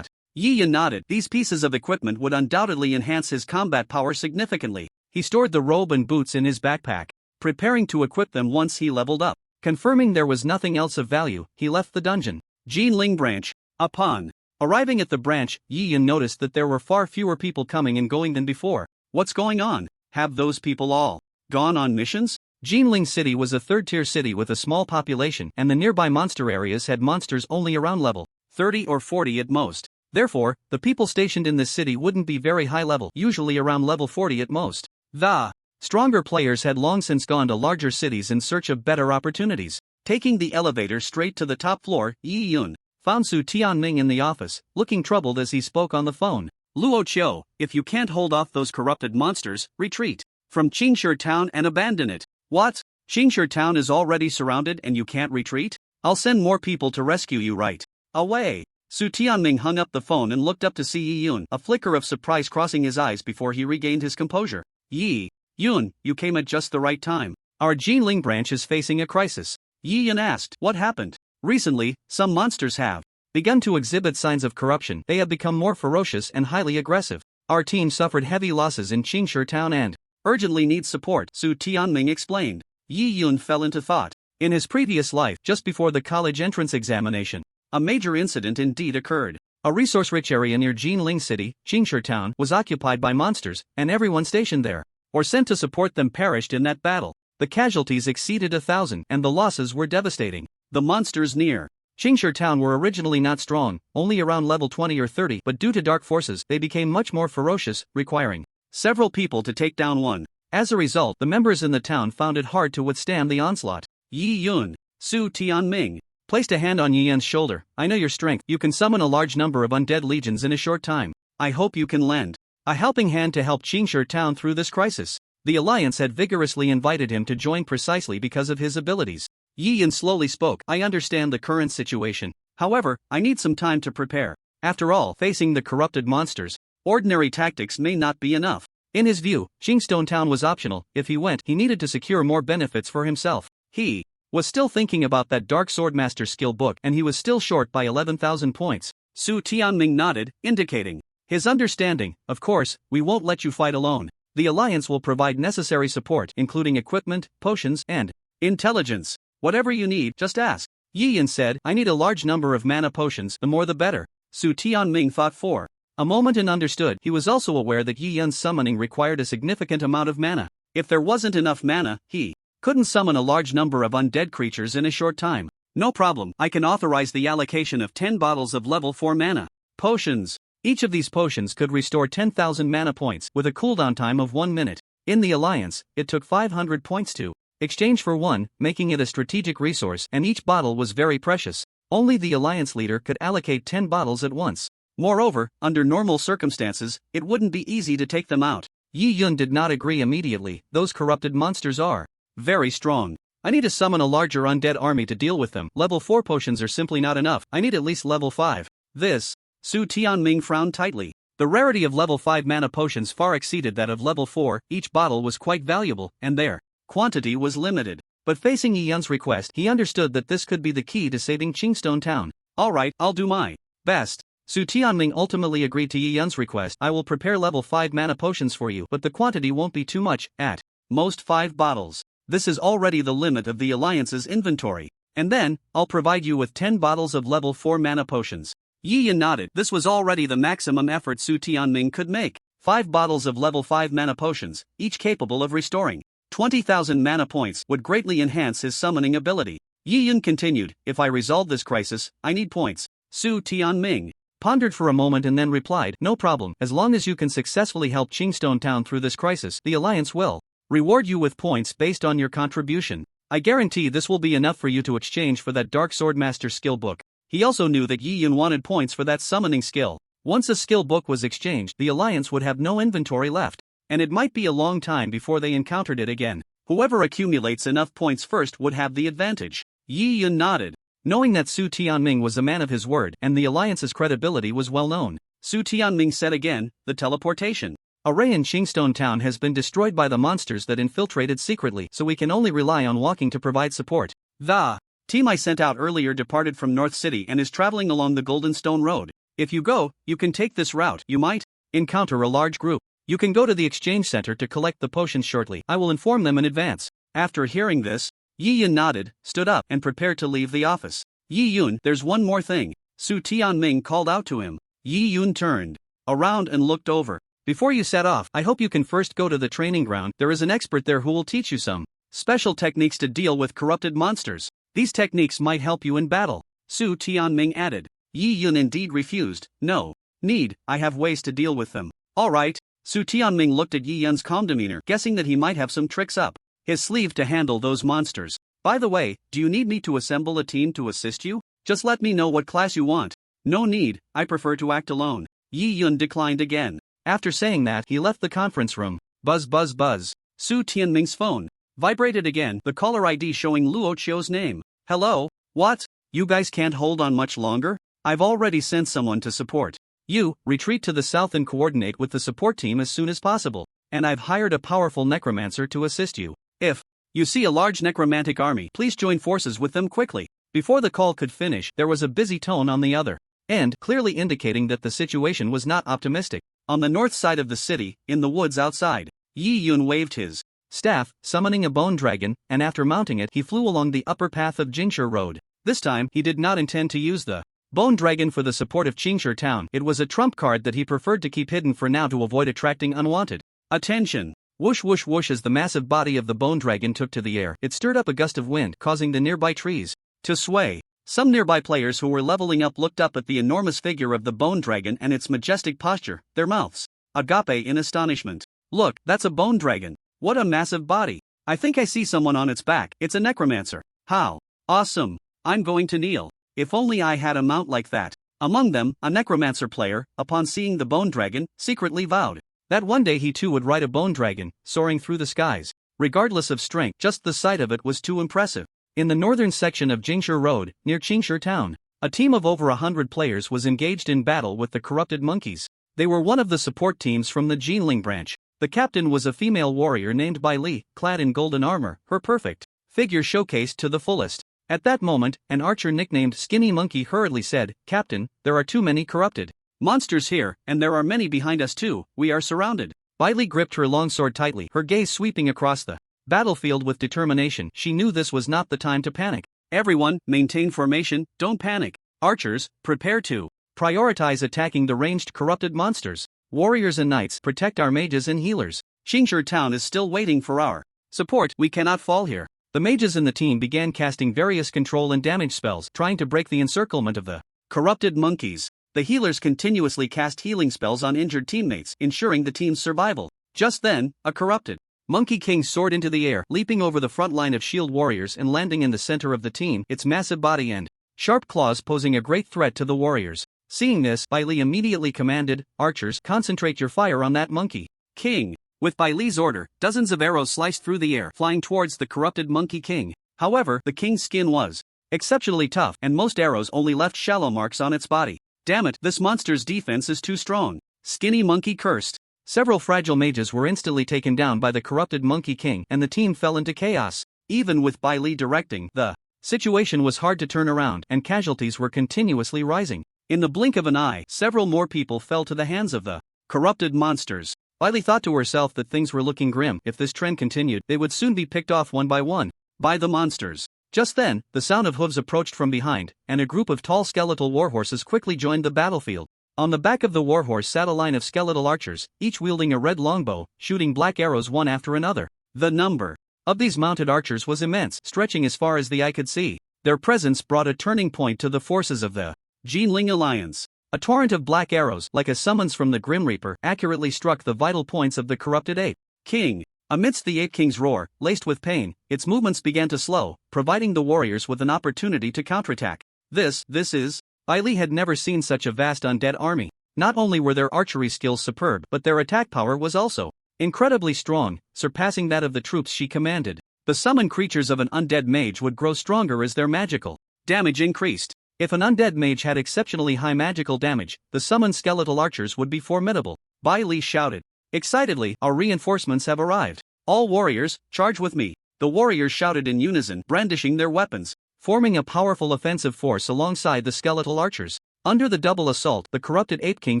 S2: Yi Yan nodded. These pieces of equipment would undoubtedly enhance his combat power significantly.
S1: He stored the robe and boots in his backpack,
S2: preparing to equip them once he leveled up.
S1: Confirming there was nothing else of value, he left the dungeon.
S2: Jinling Branch. Upon arriving at the branch, Yi Yan noticed that there were far fewer people coming and going than before. What's going on? Have those people all gone on missions?
S1: Jinling City was a third-tier city with a small population, and the nearby monster areas had monsters only around level
S2: 30 or 40 at most.
S1: Therefore, the people stationed in this city wouldn't be very high level, usually around level 40 at most.
S2: The
S1: stronger players had long since gone to larger cities in search of better opportunities.
S2: Taking the elevator straight to the top floor, Yi Yun
S1: found Su Tianming in the office, looking troubled as he spoke on the phone.
S2: Luo Qiu, if you can't hold off those corrupted monsters, retreat from Qingshi Town and abandon it.
S1: What?
S2: Qingshi Town is already surrounded and you can't retreat?
S1: I'll send more people to rescue you right
S2: away. Su Tianming hung up the phone and looked up to see Yi Yun, a flicker of surprise crossing his eyes before he regained his composure. Yi Yun, you came at just the right time.
S1: Our Jinling branch is facing a crisis.
S2: Yi Yun asked. What happened?
S1: Recently, some monsters have begun to exhibit signs of corruption. They have become more ferocious and highly aggressive. Our team suffered heavy losses in Qingshi Town and
S2: urgently needs support, Su Tianming explained. Yi Yun fell into thought.
S1: In his previous life, just before the college entrance examination,
S2: a major incident indeed occurred.
S1: A resource-rich area near Jinling City, Qingshi Town, was occupied by monsters, and everyone stationed there or sent to support them perished in that battle. The casualties exceeded 1,000, and the losses were devastating.
S2: The monsters near
S1: Qingshi Town were originally not strong, only around level 20 or 30, but due to dark forces, they became much more ferocious, requiring
S2: several people to take down one.
S1: As a result, the members in the town found it hard to withstand the onslaught.
S2: Yi Yun, Su Tianming
S1: placed a hand on Yi Yan's shoulder. I know your strength. You can summon a large number of undead legions in a short time.
S2: I hope you can lend
S1: a helping hand to help Qingshi Town through this crisis. The Alliance had vigorously invited him to join precisely because of his abilities.
S2: Yi Yan slowly spoke. I understand the current situation. However, I need some time to prepare.
S1: After all, facing the corrupted monsters,
S2: ordinary tactics may not be enough.
S1: In his view, Qingshi Town was optional. If he went, he needed to secure more benefits for himself.
S2: He
S1: was still thinking about that Dark Swordmaster skill book, and he was still short by 11,000 points.
S2: Su Tianming nodded, indicating
S1: his understanding. Of course, we won't let you fight alone. The Alliance will provide necessary support, including equipment, potions, and
S2: intelligence. Whatever you need, just ask.
S1: Yi Yan said, I need a large number of mana potions, the more the better.
S2: Su Tianming thought for
S1: a moment and understood. He was also aware that Yi Yan's summoning required a significant amount of mana.
S2: If there wasn't enough mana, he
S1: couldn't summon a large number of undead creatures in a short time.
S2: No problem, I can authorize the allocation of 10 bottles of level 4 mana potions.
S1: Each of these potions could restore 10,000 mana points with a cooldown time of 1 minute. In the Alliance, it took 500 points to exchange for one, making it a strategic resource, and each bottle was very precious. Only the Alliance leader could allocate 10 bottles at once.
S2: Moreover, under normal circumstances, it wouldn't be easy to take them out.
S1: Yi Yun did not agree immediately. Those corrupted monsters are
S2: very strong.
S1: I need to summon a larger undead army to deal with them. Level 4 potions are simply not enough. I need at least level 5.
S2: This, Su Tianming frowned tightly.
S1: The rarity of level 5 mana potions far exceeded that of level 4, each bottle was quite valuable, and their
S2: quantity was limited.
S1: But facing Yi Yan's request, he understood that this could be the key to saving Qingshi Town.
S2: Alright, I'll do my best.
S1: Su Tianming ultimately agreed to Yi Yan's request. I will prepare level 5 mana potions for you, but the quantity won't be too much, at
S2: most 5 bottles. This is already the limit of the Alliance's inventory. And then, I'll provide you with 10 bottles of level 4 mana potions. Yi Yan nodded. This was already the maximum effort Su Tianming could make. 5 bottles of level 5 mana potions, each capable of restoring 20,000 mana points, would greatly enhance his summoning ability. Yi Yan continued, if I resolve this crisis, I need points. Su Tianming
S1: pondered for a moment and then replied, no problem, as long as you can successfully help Qingshi Town through this crisis, the Alliance will reward you with points based on your contribution. I guarantee this will be enough for you to exchange for that Dark Swordmaster skill book. He also knew that Yi Yan wanted points for that summoning skill. Once a skill book was exchanged, the Alliance would have no inventory left, and it might be a long time before they encountered it again. Whoever accumulates enough points first would have the advantage. Yi Yan nodded.
S2: Knowing that Su Tianming was a man of his word and the alliance's credibility was well known, Su Tianming said again, the teleportation array in Qingstone Town has been destroyed by the monsters that infiltrated secretly, so we can only rely on walking to provide support. The team I sent out earlier departed from North City and is traveling along the Golden Stone Road. If you go, you can take this route. You might encounter a large group. You can go to the exchange center to collect the potions shortly. I will inform them in advance. After hearing this, Yi Yun nodded, stood up, and prepared to leave the office. Yi Yun, there's one more thing. Su Tianming called out to him. Yi Yun turned around and looked over. Before you set off, I hope you can first go to the training ground. There is an expert there who will teach you some special techniques to deal with corrupted monsters. These techniques might help you in battle. Su Tianming added. Yi Yun indeed refused. No need, I have ways to deal with them. Alright. Su Tianming looked at Yi Yun's calm demeanor, guessing that he might have some tricks up his sleeve to handle those monsters. By the way, do you need me to assemble a team to assist you? Just let me know what class you want. No need, I prefer to act alone. Yi Yun declined again. After saying that, he left the conference room. Buzz buzz buzz. Su Tianming's phone vibrated again, the caller ID showing Luo Chio's name. Hello? What? You guys can't hold on much longer? I've already sent someone to support you. Retreat to the south and coordinate with the support team as soon as possible. And I've hired a powerful necromancer to assist you. If you see a large necromantic army, please join forces with them quickly. Before the call could finish, there was a busy tone on the other end, clearly indicating that the situation was not optimistic. On the north side of the city, in the woods outside, Yi Yun waved his staff, summoning a bone dragon, and after mounting it, he flew along the upper path of Jingshi Road. This time, he did not intend to use the bone dragon for the support of Qingshi Town. It was a trump card that he preferred to keep hidden for now to avoid attracting unwanted attention. Whoosh whoosh whoosh. As the massive body of the bone dragon took to the air, it stirred up a gust of wind, causing the nearby trees to sway. Some nearby players who were leveling up looked up at the enormous figure of the bone dragon and its majestic posture, their mouths agape in astonishment. Look, that's a bone dragon. What a massive body. I think I see someone on its back. It's a necromancer. How awesome. I'm going to kneel. If only I had a mount like that. Among them, a necromancer player, upon seeing the bone dragon, secretly vowed that one day he too would ride a bone dragon, soaring through the skies. Regardless of strength, just the sight of it was too impressive. In the northern section of Jingshi Road, near Qingshi Town, a team of over 100 players was engaged in battle with the corrupted monkeys. They were one of the support teams from the Jinling branch. The captain was a female warrior named Bai Li, clad in golden armor, her perfect figure showcased to the fullest. At that moment, an archer nicknamed Skinny Monkey hurriedly said, "Captain, there are too many corrupted monsters here, and there are many behind us too. We are surrounded." Bai Li gripped her longsword tightly, her gaze sweeping across the battlefield with determination. She knew this was not the time to panic. Everyone, maintain formation, don't panic. Archers, prepare to prioritize attacking the ranged corrupted monsters. Warriors and knights, protect our mages and healers. Qingshi Town is still waiting for our support. We cannot fall here. The mages in the team began casting various control and damage spells, trying to break the encirclement of the corrupted monkeys. The healers continuously cast healing spells on injured teammates, ensuring the team's survival. Just then, a corrupted Monkey King soared into the air, leaping over the front line of shield warriors and landing in the center of the team, its massive body and sharp claws posing a great threat to the warriors. Seeing this, Bai Li immediately commanded, "Archers, concentrate your fire on that Monkey King." With Bai Li's order, dozens of arrows sliced through the air, flying towards the corrupted Monkey King. However, the king's skin was exceptionally tough, and most arrows only left shallow marks on its body. Damn it, this monster's defense is too strong. Skinny Monkey cursed. Several fragile mages were instantly taken down by the corrupted Monkey King, and the team fell into chaos. Even with Bai Li directing, the situation was hard to turn around, and casualties were continuously rising. In the blink of an eye, several more people fell to the hands of the corrupted monsters. Bai Li thought to herself that things were looking grim. If this trend continued, they would soon be picked off one by the monsters. Just then, the sound of hooves approached from behind, and a group of tall skeletal warhorses quickly joined the battlefield. On the back of the warhorse sat a line of skeletal archers, each wielding a red longbow, shooting black arrows one after another. The number of these mounted archers was immense, stretching as far as the eye could see. Their presence brought a turning point to the forces of the Jinling Alliance. A torrent of black arrows, like a summons from the Grim Reaper, accurately struck the vital points of the corrupted ape king. Amidst the ape king's roar, laced with pain, its movements began to slow, providing the warriors with an opportunity to counterattack. This is... Bai Li had never seen such a vast undead army. Not only were their archery skills superb, but their attack power was also incredibly strong, surpassing that of the troops she commanded. The summoned creatures of an undead mage would grow stronger as their magical Damage increased. If an undead mage had exceptionally high magical damage, the summoned skeletal archers would be formidable. Bai Li shouted. Excitedly, our reinforcements have arrived. All warriors, charge with me. The warriors shouted in unison, brandishing their weapons, forming a powerful offensive force alongside the skeletal archers. Under the double assault, the corrupted Ape King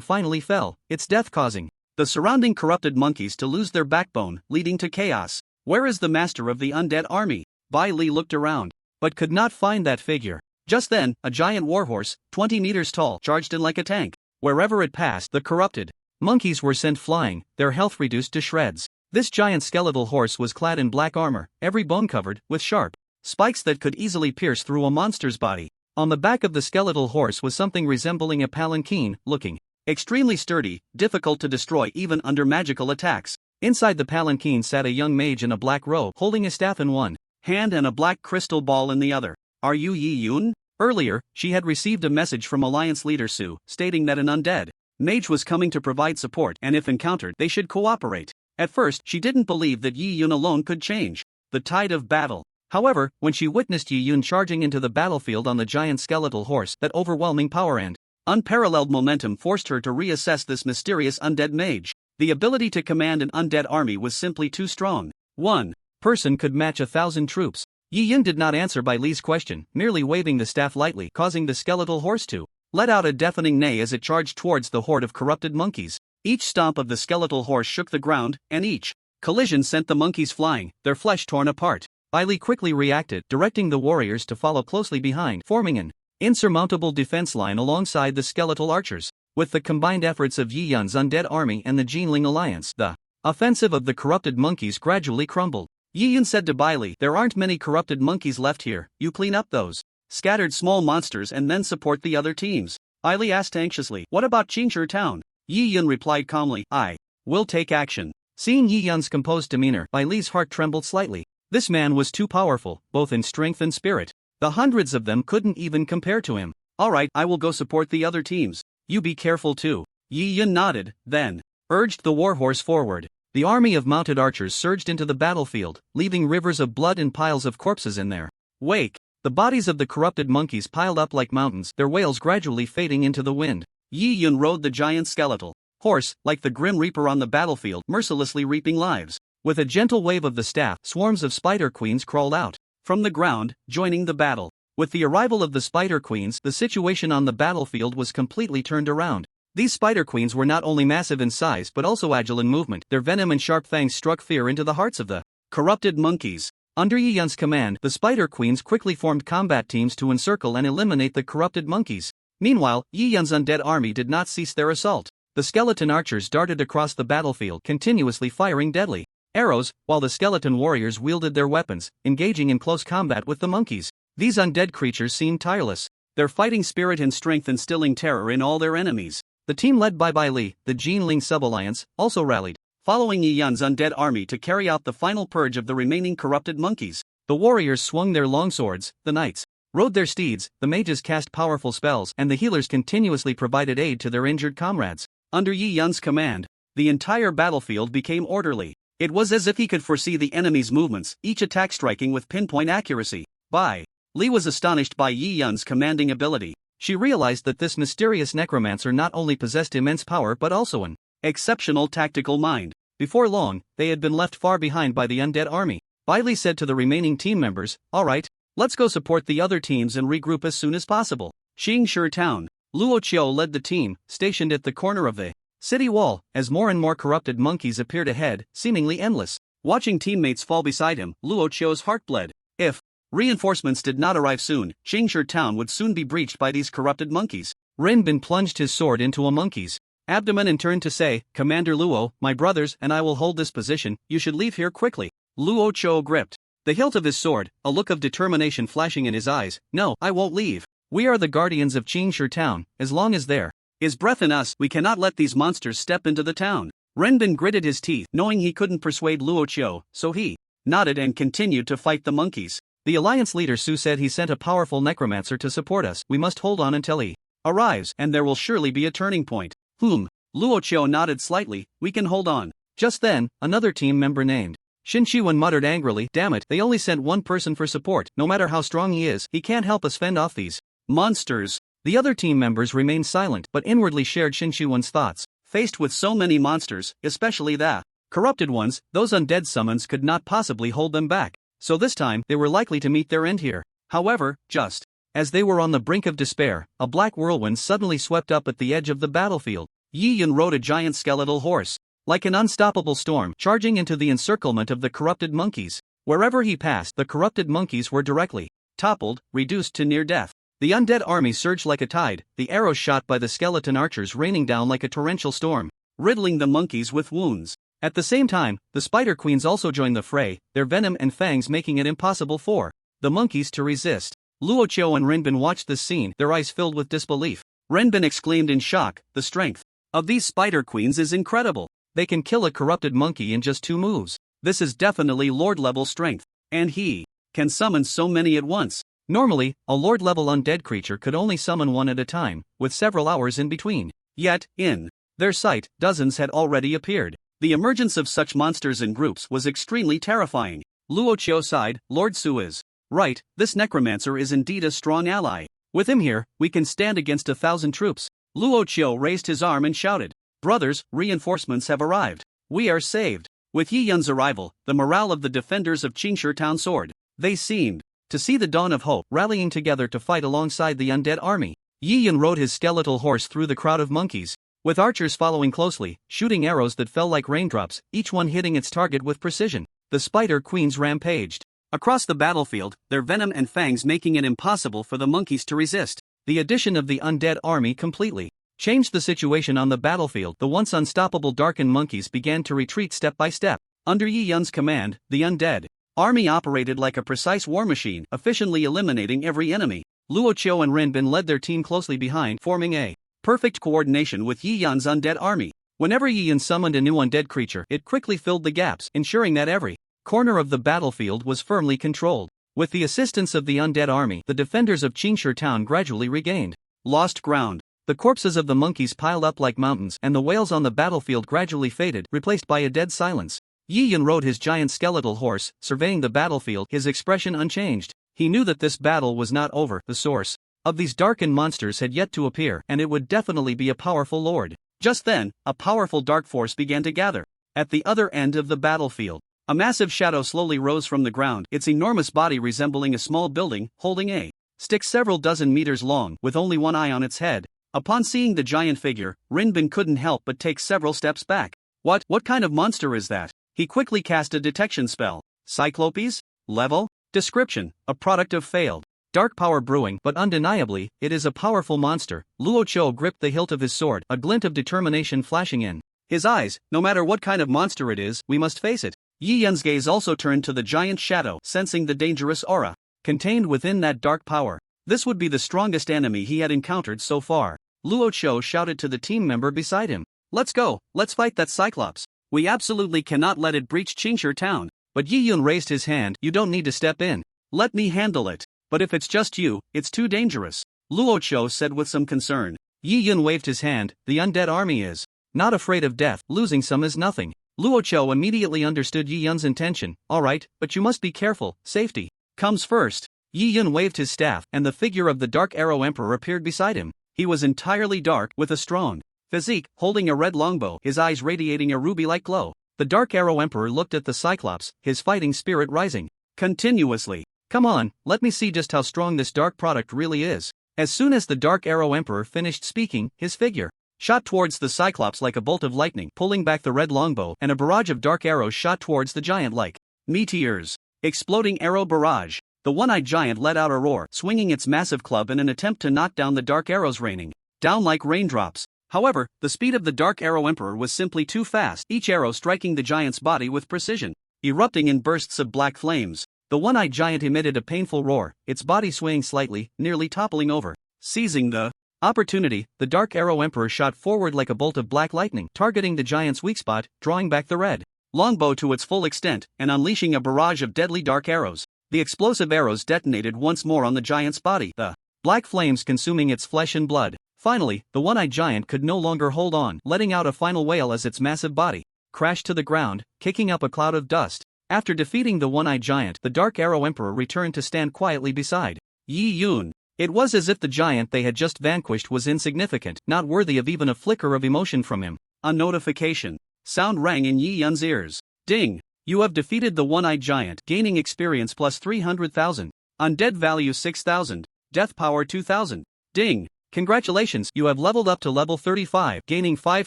S2: finally fell, its death causing the surrounding corrupted monkeys to lose their backbone, leading to chaos. Where is the master of the undead army? Bai Li looked around, but could not find that figure. Just then, a giant warhorse, 20 meters tall, charged in like a tank. Wherever it passed, the corrupted monkeys were sent flying, their health reduced to shreds. This giant skeletal horse was clad in black armor, every bone covered with sharp spikes that could easily pierce through a monster's body. On the back of the skeletal horse was something resembling a palanquin, looking extremely sturdy, difficult to destroy even under magical attacks. Inside the palanquin sat a young mage in a black robe, holding a staff in one hand and a black crystal ball in the other. Are you Yi Yun? Earlier, she had received a message from Alliance leader Su, stating that an undead mage was coming to provide support and if encountered they should cooperate. At first, she didn't believe that Yi Yun alone could change the tide of battle. However, when she witnessed Yi Yun charging into the battlefield on the giant skeletal horse, that overwhelming power and unparalleled momentum forced her to reassess this mysterious undead mage. The ability to command an undead army was simply too strong. One person could match 1,000 troops. Yi Yun did not answer Bai Li's question, merely waving the staff lightly, causing the skeletal horse to let out a deafening neigh as it charged towards the horde of corrupted monkeys. Each stomp of the skeletal horse shook the ground, and each collision sent the monkeys flying, their flesh torn apart. Bai Li quickly reacted, directing the warriors to follow closely behind, forming an insurmountable defense line alongside the skeletal archers. With the combined efforts of Yi Yun's undead army and the Jinling alliance, the offensive of the corrupted monkeys gradually crumbled. Yi Yun said to Bai Li, there aren't many corrupted monkeys left here, you clean up those scattered small monsters and then support the other teams. Bai Li asked anxiously, what about Qingshi town? Yi Yun replied calmly, I will take action. Seeing Yi Yun's composed demeanor, Bai Li's heart trembled slightly. This man was too powerful, both in strength and spirit. The hundreds of them couldn't even compare to him. Alright, I will go support the other teams. You be careful too. Yi Yun nodded, then urged the warhorse forward. The army of mounted archers surged into the battlefield, leaving rivers of blood and piles of corpses in their wake. The bodies of the corrupted monkeys piled up like mountains, their wails gradually fading into the wind. Yi Yun rode the giant skeletal horse, like the grim reaper on the battlefield, mercilessly reaping lives. With a gentle wave of the staff, swarms of spider queens crawled out from the ground, joining the battle. With the arrival of the spider queens, the situation on the battlefield was completely turned around. These spider queens were not only massive in size but also agile in movement. Their venom and sharp fangs struck fear into the hearts of the corrupted monkeys. Under Yi Yun's command, the spider queens quickly formed combat teams to encircle and eliminate the corrupted monkeys. Meanwhile, Yi Yun's undead army did not cease their assault. The skeleton archers darted across the battlefield, continuously firing deadly arrows, while the skeleton warriors wielded their weapons, engaging in close combat with the monkeys. These undead creatures seemed tireless, their fighting spirit and strength instilling terror in all their enemies. The team led by Bai Li, the Jinling sub-alliance, also rallied, following Yi Yun's undead army to carry out the final purge of the remaining corrupted monkeys. The warriors swung their longswords, the knights rode their steeds, the mages cast powerful spells, and the healers continuously provided aid to their injured comrades. Under Yi Yun's command, the entire battlefield became orderly. It was as if he could foresee the enemy's movements, each attack striking with pinpoint accuracy. Bai Li was astonished by Yi Yun's commanding ability. She realized that this mysterious necromancer not only possessed immense power but also an exceptional tactical mind. Before long, they had been left far behind by the undead army. Bai Li said to the remaining team members, alright, let's go support the other teams and regroup as soon as possible. Qingshi town. Luo Qiu led the team, stationed at the corner of the city wall, as more and more corrupted monkeys appeared ahead, seemingly endless. Watching teammates fall beside him, Luo Qiu's heart bled. If reinforcements did not arrive soon, Qingshi town would soon be breached by these corrupted monkeys. Ren Bin plunged his sword into a monkey's abdomen and turned to say, Commander Luo, my brothers and I will hold this position, you should leave here quickly. Luo Qiu gripped the hilt of his sword, a look of determination flashing in his eyes. No, I won't leave. We are the guardians of Qingshi town, as long as there is breath in us, we cannot let these monsters step into the town. Renbin gritted his teeth, knowing he couldn't persuade Luo Qiu, so he nodded and continued to fight the monkeys. The alliance leader Su said he sent a powerful necromancer to support us. We must hold on until he arrives, and there will surely be a turning point. Luo Qiu nodded slightly, we can hold on. Just then, another team member named
S1: Shin Shiwen muttered angrily, damn it, they only sent one person for support, no matter how strong he is, he can't help us fend off these monsters. The other team members remained silent but inwardly shared Shin Shiwen's thoughts. Faced with so many monsters, especially the corrupted ones, those undead summons could not possibly hold them back. So this time, they were likely to meet their end here. However, just as they were on the brink of despair, a black whirlwind suddenly swept up at the edge of the battlefield. Yi Yun rode a giant skeletal horse, like an unstoppable storm, charging into the encirclement of the corrupted monkeys. Wherever he passed, the corrupted monkeys were directly toppled, reduced to near death. The undead army surged like a tide, the arrows shot by the skeleton archers raining down like a torrential storm, riddling the monkeys with wounds. At the same time, the spider queens also joined the fray, their venom and fangs making it impossible for the monkeys to resist. Luo Qiu and Renbin watched this scene, their eyes filled with disbelief. Renbin exclaimed in shock, the strength of these spider queens is incredible. They can kill a corrupted monkey in just 2 moves. This is definitely lord-level strength. And he can summon so many at once. Normally, a lord-level undead creature could only summon one at a time, with several hours in between. Yet, in their sight, dozens had already appeared. The emergence of such monsters in groups was extremely terrifying. Luo Qiu sighed, Lord Su is right, this necromancer is indeed a strong ally. With him here, we can stand against 1,000 troops. Luo Qiu raised his arm and shouted, brothers, reinforcements have arrived. We are saved. With Yi Yun's arrival, the morale of the defenders of Qingshi Town soared. They seemed to see the dawn of hope, rallying together to fight alongside the undead army. Yi Yun rode his skeletal horse through the crowd of monkeys, with archers following closely, shooting arrows that fell like raindrops, each one hitting its target with precision. The spider queens rampaged across the battlefield, their venom and fangs making it impossible for the monkeys to resist. The addition of the undead army completely changed the situation on the battlefield. The once unstoppable darkened monkeys began to retreat step by step. Under Yi Yun's command, the undead army operated like a precise war machine, efficiently eliminating every enemy. Luo Qiu and Renbin led their team closely behind, forming a perfect coordination with Yi Yun's undead army. Whenever Yi Yun summoned a new undead creature, it quickly filled the gaps, ensuring that every corner of the battlefield was firmly controlled. With the assistance of the undead army, the defenders of Qingshi Town gradually regained lost ground. The corpses of the monkeys piled up like mountains, and the wails on the battlefield gradually faded, replaced by a dead silence. Yi Yun rode his giant skeletal horse, surveying the battlefield, his expression unchanged. He knew that this battle was not over. The source of these darkened monsters had yet to appear, and it would definitely be a powerful lord. Just then, a powerful dark force began to gather. At the other end of the battlefield, a massive shadow slowly rose from the ground, its enormous body resembling a small building, holding a stick several dozen meters long, with only one eye on its head. Upon seeing the giant figure, Renbin couldn't help but take several steps back. What kind of monster is that? He quickly cast a detection spell. Cyclopes? Level? Description: a product of failed dark power brewing, but undeniably, it is a powerful monster. Luo Qiu gripped the hilt of his sword, a glint of determination flashing in his eyes. No matter what kind of monster it is, we must face it. Yi Yun's gaze also turned to the giant shadow, sensing the dangerous aura contained within that dark power. This would be the strongest enemy he had encountered so far. Luo Qiu shouted to the team member beside him, let's go, let's fight that Cyclops. We absolutely cannot let it breach Qingshi Town. But Yi Yun raised his hand, you don't need to step in. Let me handle it. But if it's just you, it's too dangerous, Luo Qiu said with some concern. Yi Yun waved his hand, the undead army is not afraid of death, losing some is nothing. Luo Qiu immediately understood Yi Yun's intention. Alright, but you must be careful, safety comes first. Yi Yun waved his staff, and the figure of the Dark Arrow Emperor appeared beside him. He was entirely dark, with a strong physique, holding a red longbow, his eyes radiating a ruby-like glow. The Dark Arrow Emperor looked at the Cyclops, his fighting spirit rising continuously. Come on, let me see just how strong this dark product really is. As soon as the Dark Arrow Emperor finished speaking, his figure shot towards the Cyclops like a bolt of lightning, pulling back the red longbow, and a barrage of dark arrows shot towards the giant like meteors. Exploding arrow barrage. The one-eyed giant let out a roar, swinging its massive club in an attempt to knock down the dark arrows raining down like raindrops. However, the speed of the Dark Arrow Emperor was simply too fast, each arrow striking the giant's body with precision, erupting in bursts of black flames. The one-eyed giant emitted a painful roar, its body swaying slightly, nearly toppling over. Seizing the opportunity, the Dark Arrow Emperor shot forward like a bolt of black lightning, targeting the giant's weak spot, drawing back the red longbow to its full extent, and unleashing a barrage of deadly dark arrows. The explosive arrows detonated once more on the giant's body, the black flames consuming its flesh and blood. Finally, the one-eyed giant could no longer hold on, letting out a final wail as its massive body crashed to the ground, kicking up a cloud of dust.
S2: After defeating the one-eyed giant, the Dark Arrow Emperor returned to stand quietly beside Yi Yun. It was as if the giant they had just vanquished was insignificant, not worthy of even a flicker of emotion from him. A notification sound rang in Yi Yun's ears. Ding! You have defeated the one-eyed giant, gaining experience plus 300,000. Undead value 6,000. Death power 2,000. Ding! Congratulations, you have leveled up to level 35, gaining 5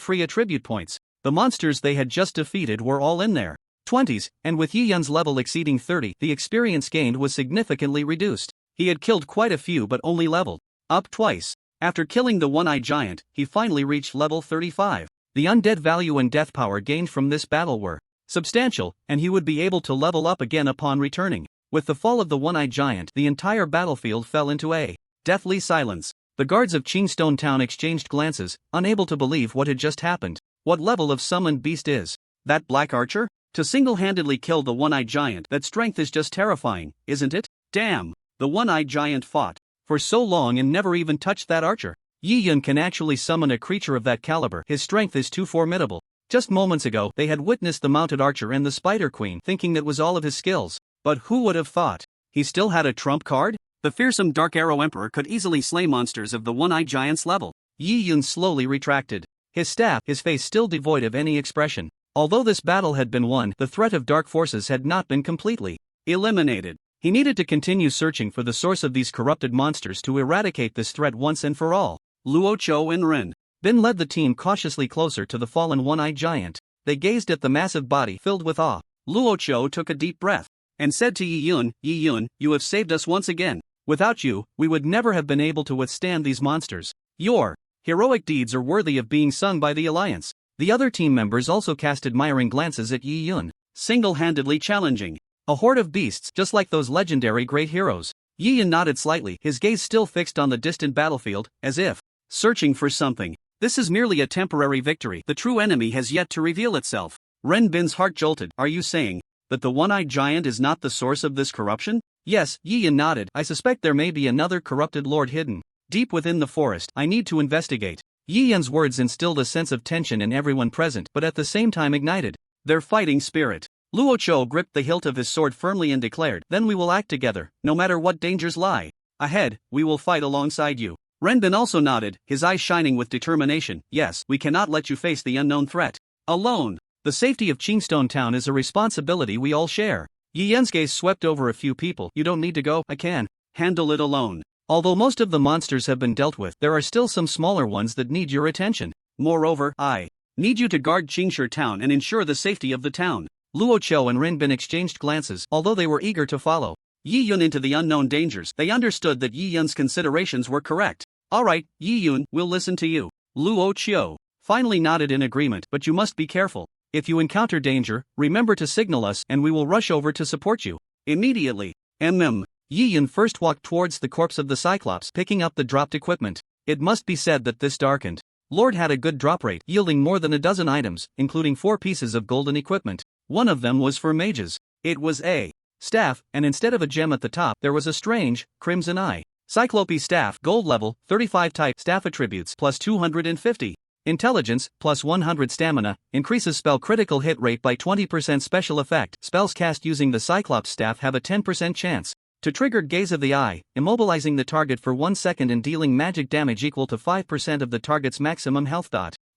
S2: free attribute points. The monsters they had just defeated were all in their 20s, and with Yi Yun's level exceeding 30, the experience gained was significantly reduced. He had killed quite a few but only leveled up twice. After killing the one-eyed giant, he finally reached level 35. The undead value and death power gained from this battle were substantial, and he would be able to level up again upon returning. With the fall of the one-eyed giant, the entire battlefield fell into a deathly silence. The guards of Qingstone Town exchanged glances, unable to believe what had just happened. What level of summoned beast is that black archer? To single-handedly kill the one-eyed giant, that strength is just terrifying, isn't it? Damn! The one-eyed giant fought for so long and never even touched that archer. Yi Yun can actually summon a creature of that caliber. His strength is too formidable. Just moments ago, they had witnessed the mounted archer and the Spider Queen, thinking that was all of his skills. But who would have thought? He still had a trump card? The fearsome Dark Arrow Emperor could easily slay monsters of the one-eyed giant's level. Yi Yun slowly retracted his staff, his face still devoid of any expression. Although this battle had been won, the threat of dark forces had not been completely eliminated. He needed to continue searching for the source of these corrupted monsters to eradicate this threat once and for all. Luo Chou and Ren Bin led the team cautiously closer to the fallen one-eyed giant. They gazed at the massive body filled with awe. Luo Chou took a deep breath and said to Yi Yun, you have saved us once again. Without you, we would never have been able to withstand these monsters. Your heroic deeds are worthy of being sung by the Alliance. The other team members also cast admiring glances at Yi Yun, single-handedly challenging a horde of beasts just like those legendary great heroes. Yi Yun nodded slightly, his gaze still fixed on the distant battlefield, as if searching for something. This is merely a temporary victory. The true enemy has yet to reveal itself. Ren Bin's heart jolted. Are you saying that the one-eyed giant is not the source of this corruption? Yes, Yi Yun nodded. I suspect there may be another corrupted lord hidden deep within the forest. I need to investigate. Yi Yun's words instilled a sense of tension in everyone present, but at the same time ignited their fighting spirit. Luo Chou gripped the hilt of his sword firmly and declared, then we will act together, no matter what dangers lie ahead, we will fight alongside you. Ren Bin also nodded, his eyes shining with determination. Yes, we cannot let you face the unknown threat alone. The safety of Qingstone Town is a responsibility we all share. Yi Yun's gaze swept over a few people. You don't need to go, I can handle it alone. Although most of the monsters have been dealt with, there are still some smaller ones that need your attention. Moreover, I need you to guard Qingshi Town and ensure the safety of the town. Luo Chou and Ren Bin exchanged glances, although they were eager to follow Yi Yun into the unknown dangers. They understood that Yi Yun's considerations were correct. Alright, Yi Yun, we'll listen to you. Luo Chou finally nodded in agreement, but you must be careful. If you encounter danger, remember to signal us and we will rush over to support you immediately. Yi Yun first walked towards the corpse of the Cyclops, picking up the dropped equipment. It must be said that this darkened lord had a good drop rate, yielding more than a dozen items, including 4 pieces of golden equipment. One of them was for mages. It was a staff, and instead of a gem at the top, there was a strange, crimson eye. Cyclope staff, gold level, 35 type, staff attributes, plus 250. Intelligence, plus 100 stamina, increases spell critical hit rate by 20% special effect. Spells cast using the Cyclops staff have a 10% chance to trigger Gaze of the Eye, immobilizing the target for 1 second and dealing magic damage equal to 5% of the target's maximum health.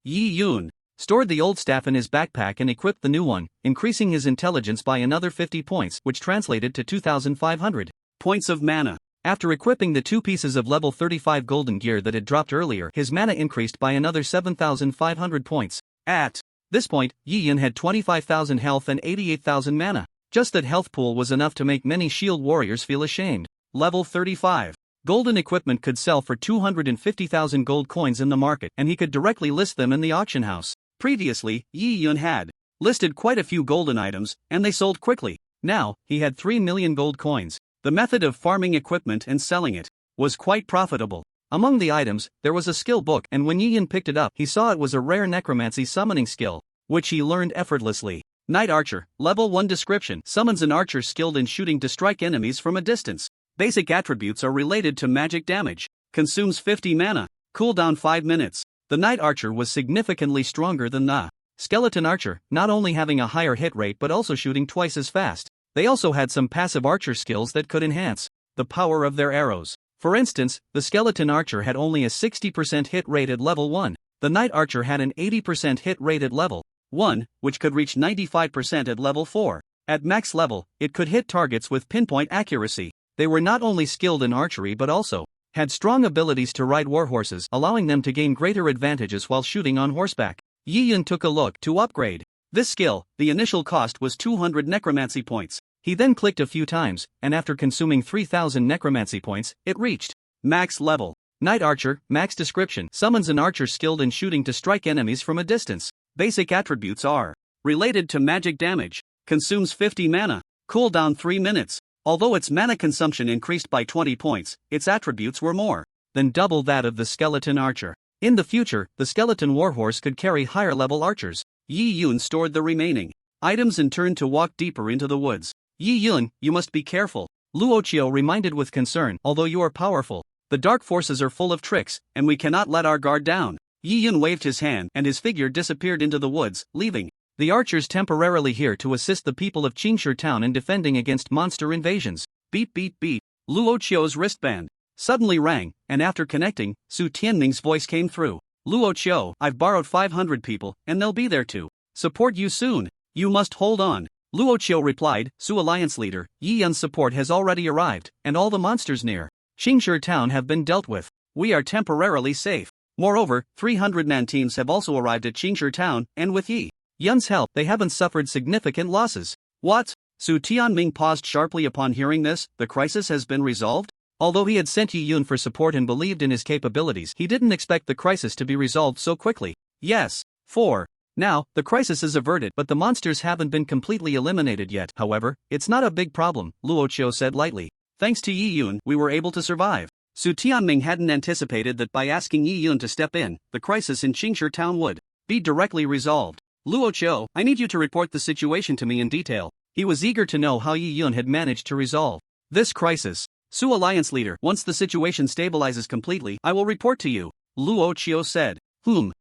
S2: Yi Yun stored the old staff in his backpack and equipped the new one, increasing his intelligence by another 50 points, which translated to 2,500 points of mana. After equipping the 2 pieces of level 35 golden gear that had dropped earlier, his mana increased by another 7,500 points. At this point, Yi Yun had 25,000 health and 88,000 mana. Just that health pool was enough to make many shield warriors feel ashamed. Level 35. Golden equipment could sell for 250,000 gold coins in the market, and he could directly list them in the auction house. Previously, Yi Yun had listed quite a few golden items, and they sold quickly. Now, he had 3 million gold coins. The method of farming equipment and selling it was quite profitable. Among the items, there was a skill book, and when Yi Yun picked it up, he saw it was a rare necromancy summoning skill, which he learned effortlessly. Night Archer, Level 1 description, summons an archer skilled in shooting to strike enemies from a distance. Basic attributes are related to magic damage. Consumes 50 mana. Cooldown 5 minutes. The Night Archer was significantly stronger than the skeleton archer, not only having a higher hit rate but also shooting twice as fast. They also had some passive archer skills that could enhance the power of their arrows. For instance, the skeleton archer had only a 60% hit rate at level 1. The knight archer had an 80% hit rate at level 1, which could reach 95% at level 4. At max level, it could hit targets with pinpoint accuracy. They were not only skilled in archery but also had strong abilities to ride warhorses, allowing them to gain greater advantages while shooting on horseback. Yi Yun took a look to upgrade this skill. The initial cost was 200 necromancy points. He then clicked a few times, and after consuming 3000 necromancy points, it reached max level. Knight Archer, max description, summons an archer skilled in shooting to strike enemies from a distance. Basic attributes are related to magic damage, consumes 50 mana, cooldown 3 minutes. Although its mana consumption increased by 20 points, its attributes were more than double that of the skeleton archer. In the future, the skeleton warhorse could carry higher level archers. Yi Yun stored the remaining items and turned to walk deeper into the woods. Yi Yun, you must be careful, Luoqiu reminded with concern. Although you are powerful, the dark forces are full of tricks, and we cannot let our guard down. Yi Yun waved his hand and his figure disappeared into the woods, leaving the archers temporarily here to assist the people of Qingshi town in defending against monster invasions. Beep beep beep. Luoqiu's wristband suddenly rang, and after connecting, Su Tianming's voice came through. Luoqiu, I've borrowed 500 people, and they'll be there to support you soon. You must hold on. Luoqiu replied, Su Alliance leader, Yi Yun's support has already arrived, and all the monsters near Qingshi town have been dealt with. We are temporarily safe. Moreover, 300-man teams have also arrived at Qingshi town, and with Yi Yun's help, they haven't suffered significant losses. What? Su Tianming paused sharply upon hearing this. The crisis has been resolved? Although he had sent Yi Yun for support and believed in his capabilities, he didn't expect the crisis to be resolved so quickly. Yes. 4. Now, the crisis is averted, but the monsters haven't been completely eliminated yet. However, it's not a big problem, Luoqiu said lightly. Thanks to Yi Yun, we were able to survive. Su Tianming hadn't anticipated that by asking Yi Yun to step in, the crisis in Qingshi town would be directly resolved. Luoqiu, I need you to report the situation to me in detail. He was eager to know how Yi Yun had managed to resolve this crisis. Su Alliance leader, once the situation stabilizes completely, I will report to you, Luoqiu said. Su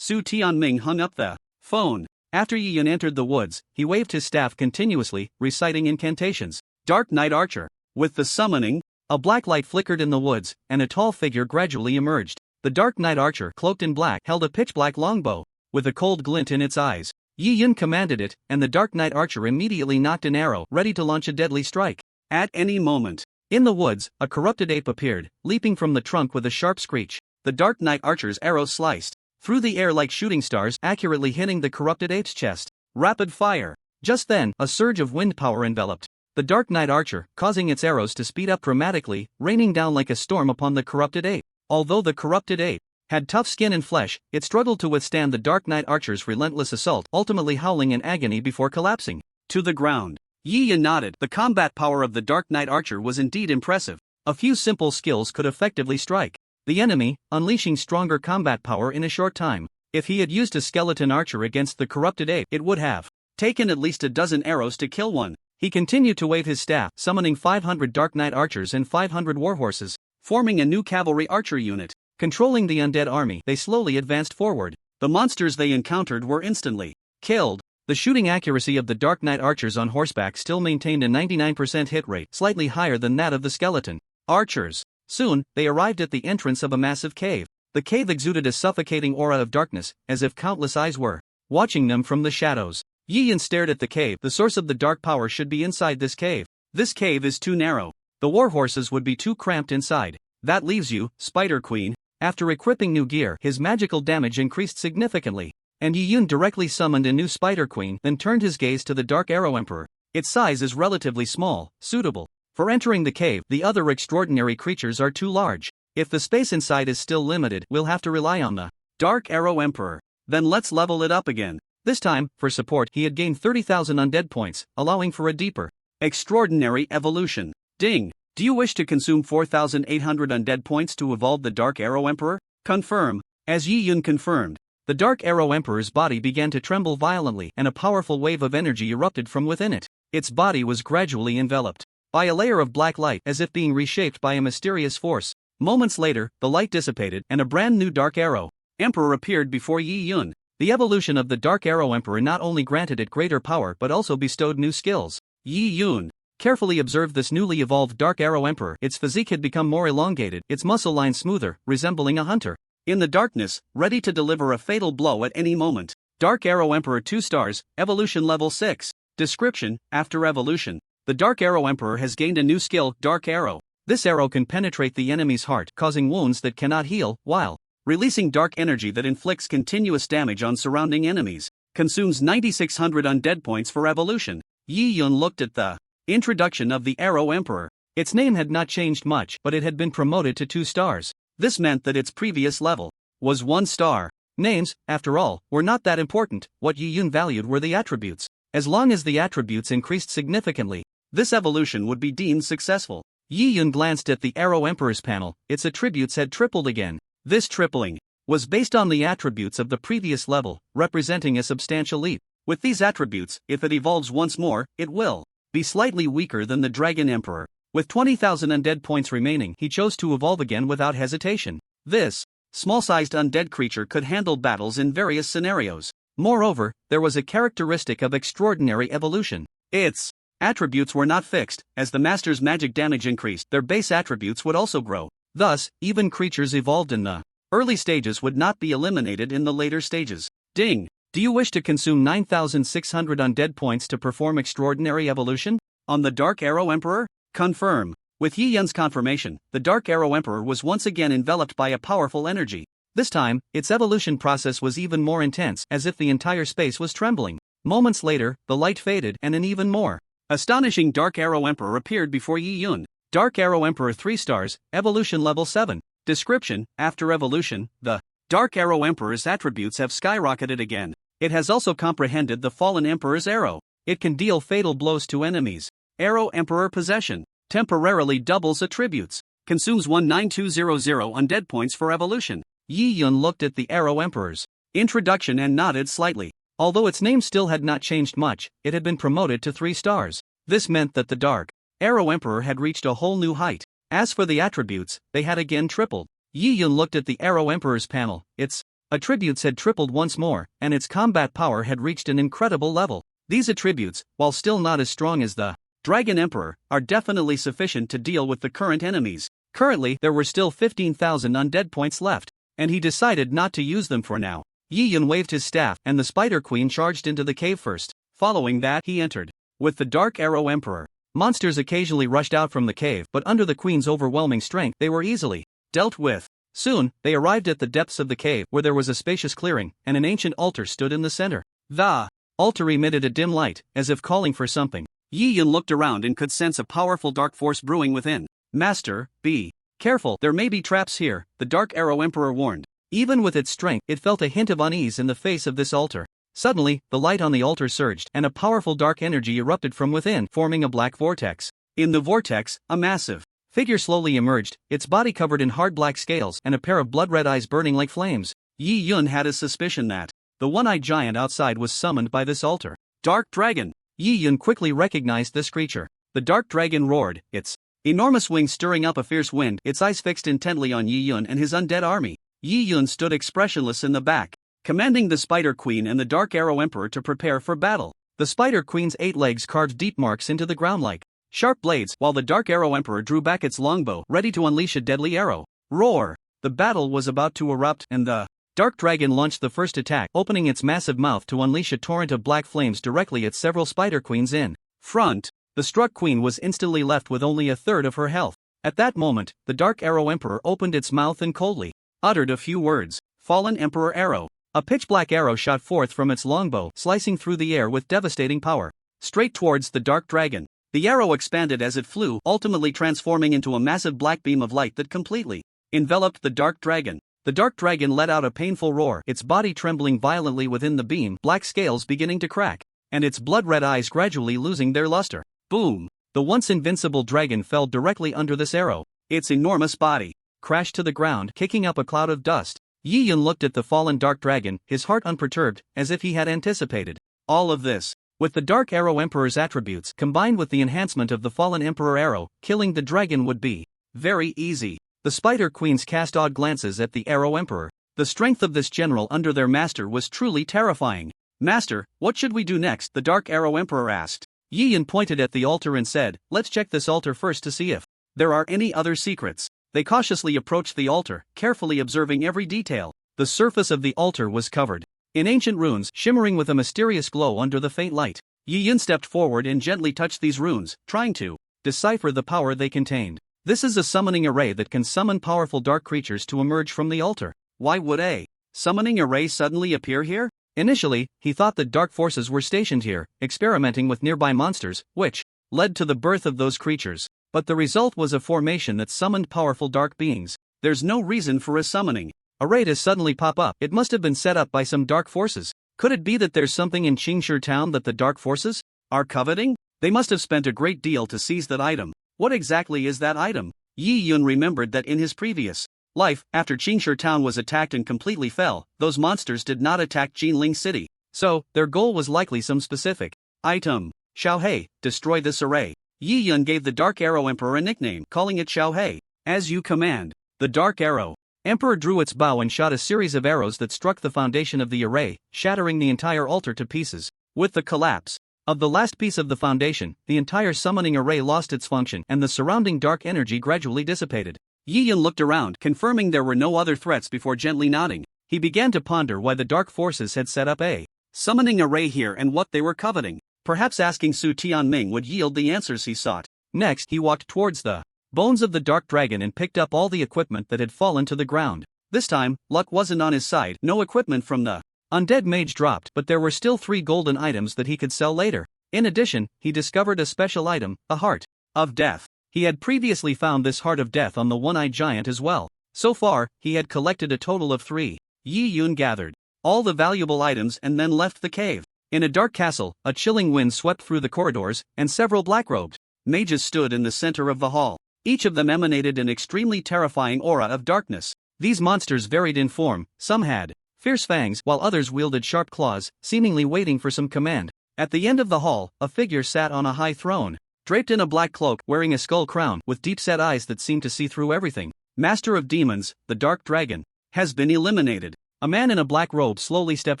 S2: Tianming hung up the phone. After Yi Yun entered the woods, he waved his staff continuously, reciting incantations. Dark Knight Archer. With the summoning, a black light flickered in the woods, and a tall figure gradually emerged. The Dark Knight Archer, cloaked in black, held a pitch-black longbow with a cold glint in its eyes. Yi Yun commanded it, and the Dark Knight Archer immediately knocked an arrow, ready to launch a deadly strike. At any moment. In the woods, a corrupted ape appeared, leaping from the trunk with a sharp screech. The Dark Knight Archer's arrow sliced through the air like shooting stars, accurately hitting the corrupted ape's chest. Rapid fire. Just then, a surge of wind power enveloped the Dark Knight Archer, causing its arrows to speed up dramatically, raining down like a storm upon the corrupted ape. Although the corrupted ape had tough skin and flesh, it struggled to withstand the Dark Knight Archer's relentless assault, ultimately howling in agony before collapsing to the ground. Yi Yun nodded. The combat power of the Dark Knight Archer was indeed impressive. A few simple skills could effectively strike the enemy, unleashing stronger combat power in a short time. If he had used a skeleton archer against the corrupted ape, it would have taken at least a dozen arrows to kill one. He continued to wave his staff, summoning 500 Dark Knight archers and 500 warhorses, forming a new cavalry archer unit. Controlling the undead army, they slowly advanced forward. The monsters they encountered were instantly killed. The shooting accuracy of the Dark Knight archers on horseback still maintained a 99% hit rate, slightly higher than that of the skeleton archers. Soon, they arrived at the entrance of a massive cave. The cave exuded a suffocating aura of darkness, as if countless eyes were watching them from the shadows. Yi Yun stared at the cave. The source of the dark power should be inside this cave. This cave is too narrow. The warhorses would be too cramped inside. That leaves you, Spider Queen. After equipping new gear, his magical damage increased significantly, and Yi Yun directly summoned a new Spider Queen, then turned his gaze to the Dark Arrow Emperor. Its size is relatively small, suitable for entering the cave. The other extraordinary creatures are too large. If the space inside is still limited, we'll have to rely on the Dark Arrow Emperor. Then let's level it up again. This time, for support, he had gained 30,000 undead points, allowing for a deeper, extraordinary evolution. Ding! Do you wish to consume 4,800 undead points to evolve the Dark Arrow Emperor? Confirm. As Yi Yun confirmed, the Dark Arrow Emperor's body began to tremble violently, and a powerful wave of energy erupted from within it. Its body was gradually enveloped by a layer of black light, as if being reshaped by a mysterious force. Moments later, the light dissipated, and a brand new Dark Arrow Emperor appeared before Yi Yun.
S1: The evolution of the Dark Arrow Emperor not only granted it greater power but also bestowed new skills. Yi Yun carefully observed this newly evolved Dark Arrow Emperor. Its physique had become more elongated, its muscle lines smoother, resembling a hunter in the darkness, ready to deliver a fatal blow at any moment. Dark Arrow Emperor 2 stars, evolution level 6. Description: after evolution, the Dark Arrow Emperor has gained a new skill, Dark Arrow. This arrow can penetrate the enemy's heart, causing wounds that cannot heal, while releasing dark energy that inflicts continuous damage on surrounding enemies. Consumes 9600 undead points for evolution. Yi Yun looked at the introduction of the Arrow Emperor. Its name had not changed much, but it had been promoted to 2 stars. This meant that its previous level was 1 star. Names, after all, were not that important. What Yi Yun valued were the attributes. As long as the attributes increased significantly, this evolution would be deemed successful. Yi Yun glanced at the Arrow Emperor's panel. Its attributes had tripled again. This tripling was based on the attributes of the previous level, representing a substantial leap. With these attributes, if it evolves once more, it will be slightly weaker than the Dragon Emperor. With 20,000 undead points remaining, he chose to evolve again without hesitation. This small-sized undead creature could handle battles in various scenarios. Moreover, there was a characteristic of extraordinary evolution. Its attributes were not fixed. As the master's magic damage increased, their base attributes would also grow. Thus, even creatures evolved in the early stages would not be eliminated in the later stages. Ding! Do you wish to consume 9,600 undead points to perform extraordinary evolution on the Dark Arrow Emperor? Confirm. With Yi Yun's confirmation, the Dark Arrow Emperor was once again enveloped by a powerful energy. This time, its evolution process was even more intense, as if the entire space was trembling. Moments later, the light faded and an even more astonishing Dark Arrow Emperor appeared before Yi Yun. Dark Arrow Emperor 3 stars, evolution level 7. Description: after evolution, the Dark Arrow Emperor's attributes have skyrocketed again. It has also comprehended the Fallen Emperor's arrow. It can deal fatal blows to enemies. Arrow Emperor possession temporarily doubles attributes. Consumes 19200 undead points for evolution. Yi Yun looked at the Arrow Emperor's introduction and nodded slightly. Although its name still had not changed much, it had been promoted to 3 stars. This meant that the Dark Arrow Emperor had reached a whole new height. As for the attributes, they had again tripled. Yi Yun looked at the Arrow Emperor's panel. Its attributes had tripled once more, and its combat power had reached an incredible level. These attributes, while still not as strong as the Dragon Emperor, are definitely sufficient to deal with the current enemies. Currently, there were still 15,000 undead points left, and he decided not to use them for now. Yi Yun waved his staff, and the Spider Queen charged into the cave first. Following that, he entered with the Dark Arrow Emperor. Monsters occasionally rushed out from the cave, but under the Queen's overwhelming strength, they were easily dealt with. Soon, they arrived at the depths of the cave, where there was a spacious clearing, and an ancient altar stood in the center. The altar emitted a dim light, as if calling for something. Yi Yun looked around and could sense a powerful dark force brewing within. Master, be careful, there may be traps here, the Dark Arrow Emperor warned. Even with its strength, it felt a hint of unease in the face of this altar. Suddenly, the light on the altar surged, and a powerful dark energy erupted from within, forming a black vortex. In the vortex, a massive figure slowly emerged, its body covered in hard black scales and a pair of blood-red eyes burning like flames. Yi Yun had a suspicion that the one-eyed giant outside was summoned by this altar. Dark Dragon! Yi Yun quickly recognized this creature. The Dark Dragon roared, its enormous wings stirring up a fierce wind, its eyes fixed intently on Yi Yun and his undead army. Yi Yun stood expressionless in the back, commanding the Spider Queen and the Dark Arrow Emperor to prepare for battle. The Spider Queen's 8 legs carved deep marks into the ground like sharp blades, while the Dark Arrow Emperor drew back its longbow, ready to unleash a deadly arrow. Roar! The battle was about to erupt, and the Dark Dragon launched the first attack, opening its massive mouth to unleash a torrent of black flames directly at several Spider Queens in front. The struck queen was instantly left with only a third of her health. At that moment, the Dark Arrow Emperor opened its mouth and coldly uttered a few words. Fallen Emperor Arrow. A pitch-black arrow shot forth from its longbow, slicing through the air with devastating power, straight towards the Dark Dragon. The arrow expanded as it flew, ultimately transforming into a massive black beam of light that completely enveloped the Dark Dragon. The Dark Dragon let out a painful roar, its body trembling violently within the beam, black scales beginning to crack, and its blood-red eyes gradually losing their luster. Boom! The once invincible dragon fell directly under this arrow. Its enormous body crashed to the ground, kicking up a cloud of dust. Yi Yun looked at the fallen Dark Dragon, his heart unperturbed, as if he had anticipated all of this. With the Dark Arrow Emperor's attributes, combined with the enhancement of the fallen Emperor Arrow, killing the dragon would be very easy. The Spider Queens cast odd glances at the Arrow Emperor. The
S2: The strength of this general under their master was truly terrifying. "Master, what should we do next?" the Dark Arrow Emperor asked. Yi Yun pointed at the altar and said, "Let's check this altar first to see if there are any other secrets." They cautiously approached the altar, carefully observing every detail. The surface of the altar was covered in ancient runes, shimmering with a mysterious glow under the faint light. Yi Yun stepped forward and gently touched these runes, trying to decipher the power they contained. This is a summoning array that can summon powerful dark creatures to emerge from the altar. Why would a summoning array suddenly appear here? Initially, he thought that dark forces were stationed here, experimenting with nearby monsters, which led to the birth of those creatures. But the result was a formation that summoned powerful dark beings. There's no reason for a summoning array to suddenly pop up. It must have been set up by some dark forces. Could it be that there's something in Qingshi town that the dark forces are coveting? They must have spent a great deal to seize that item. What exactly is that item? Yi Yun remembered that in his previous life, after Qingshi town was attacked and completely fell, those monsters did not attack Jinling City. So, their goal was likely some specific item. Xiaohei, destroy this array. Yi Yun gave the Dark Arrow Emperor a nickname, calling it Xiaohei. As you command. The Dark Arrow Emperor drew its bow and shot a series of arrows that struck the foundation of the array, shattering the entire altar to pieces. With the collapse of the last piece of the foundation, the entire summoning array lost its function and the surrounding dark energy gradually dissipated. Yi Yun looked around, confirming there were no other threats before gently nodding. He began to ponder why the dark forces had set up a summoning array here and what they were coveting. Perhaps asking Su Tianming would yield the answers he sought. Next, he walked towards the bones of the dark dragon and picked up all the equipment that had fallen to the ground. This time, luck wasn't on his side. No equipment from the undead mage dropped, but there were still 3 golden items that he could sell later. In addition, he discovered a special item, a heart of death. He had previously found this heart of death on the one-eyed giant as well. So far, he had collected a total of 3. Yi Yun gathered all the valuable items and then left the cave. In a dark castle, a chilling wind swept through the corridors, and several black-robed mages stood in the center of the hall. Each of them emanated an extremely terrifying aura of darkness. These monsters varied in form. Some had fierce fangs, while others wielded sharp claws, seemingly waiting for some command. At the end of the hall, a figure sat on a high throne, draped in a black cloak, wearing a skull crown, with deep-set eyes that seemed to see through everything. Master of Demons, the Dark Dragon, has been eliminated. A man in a black robe slowly stepped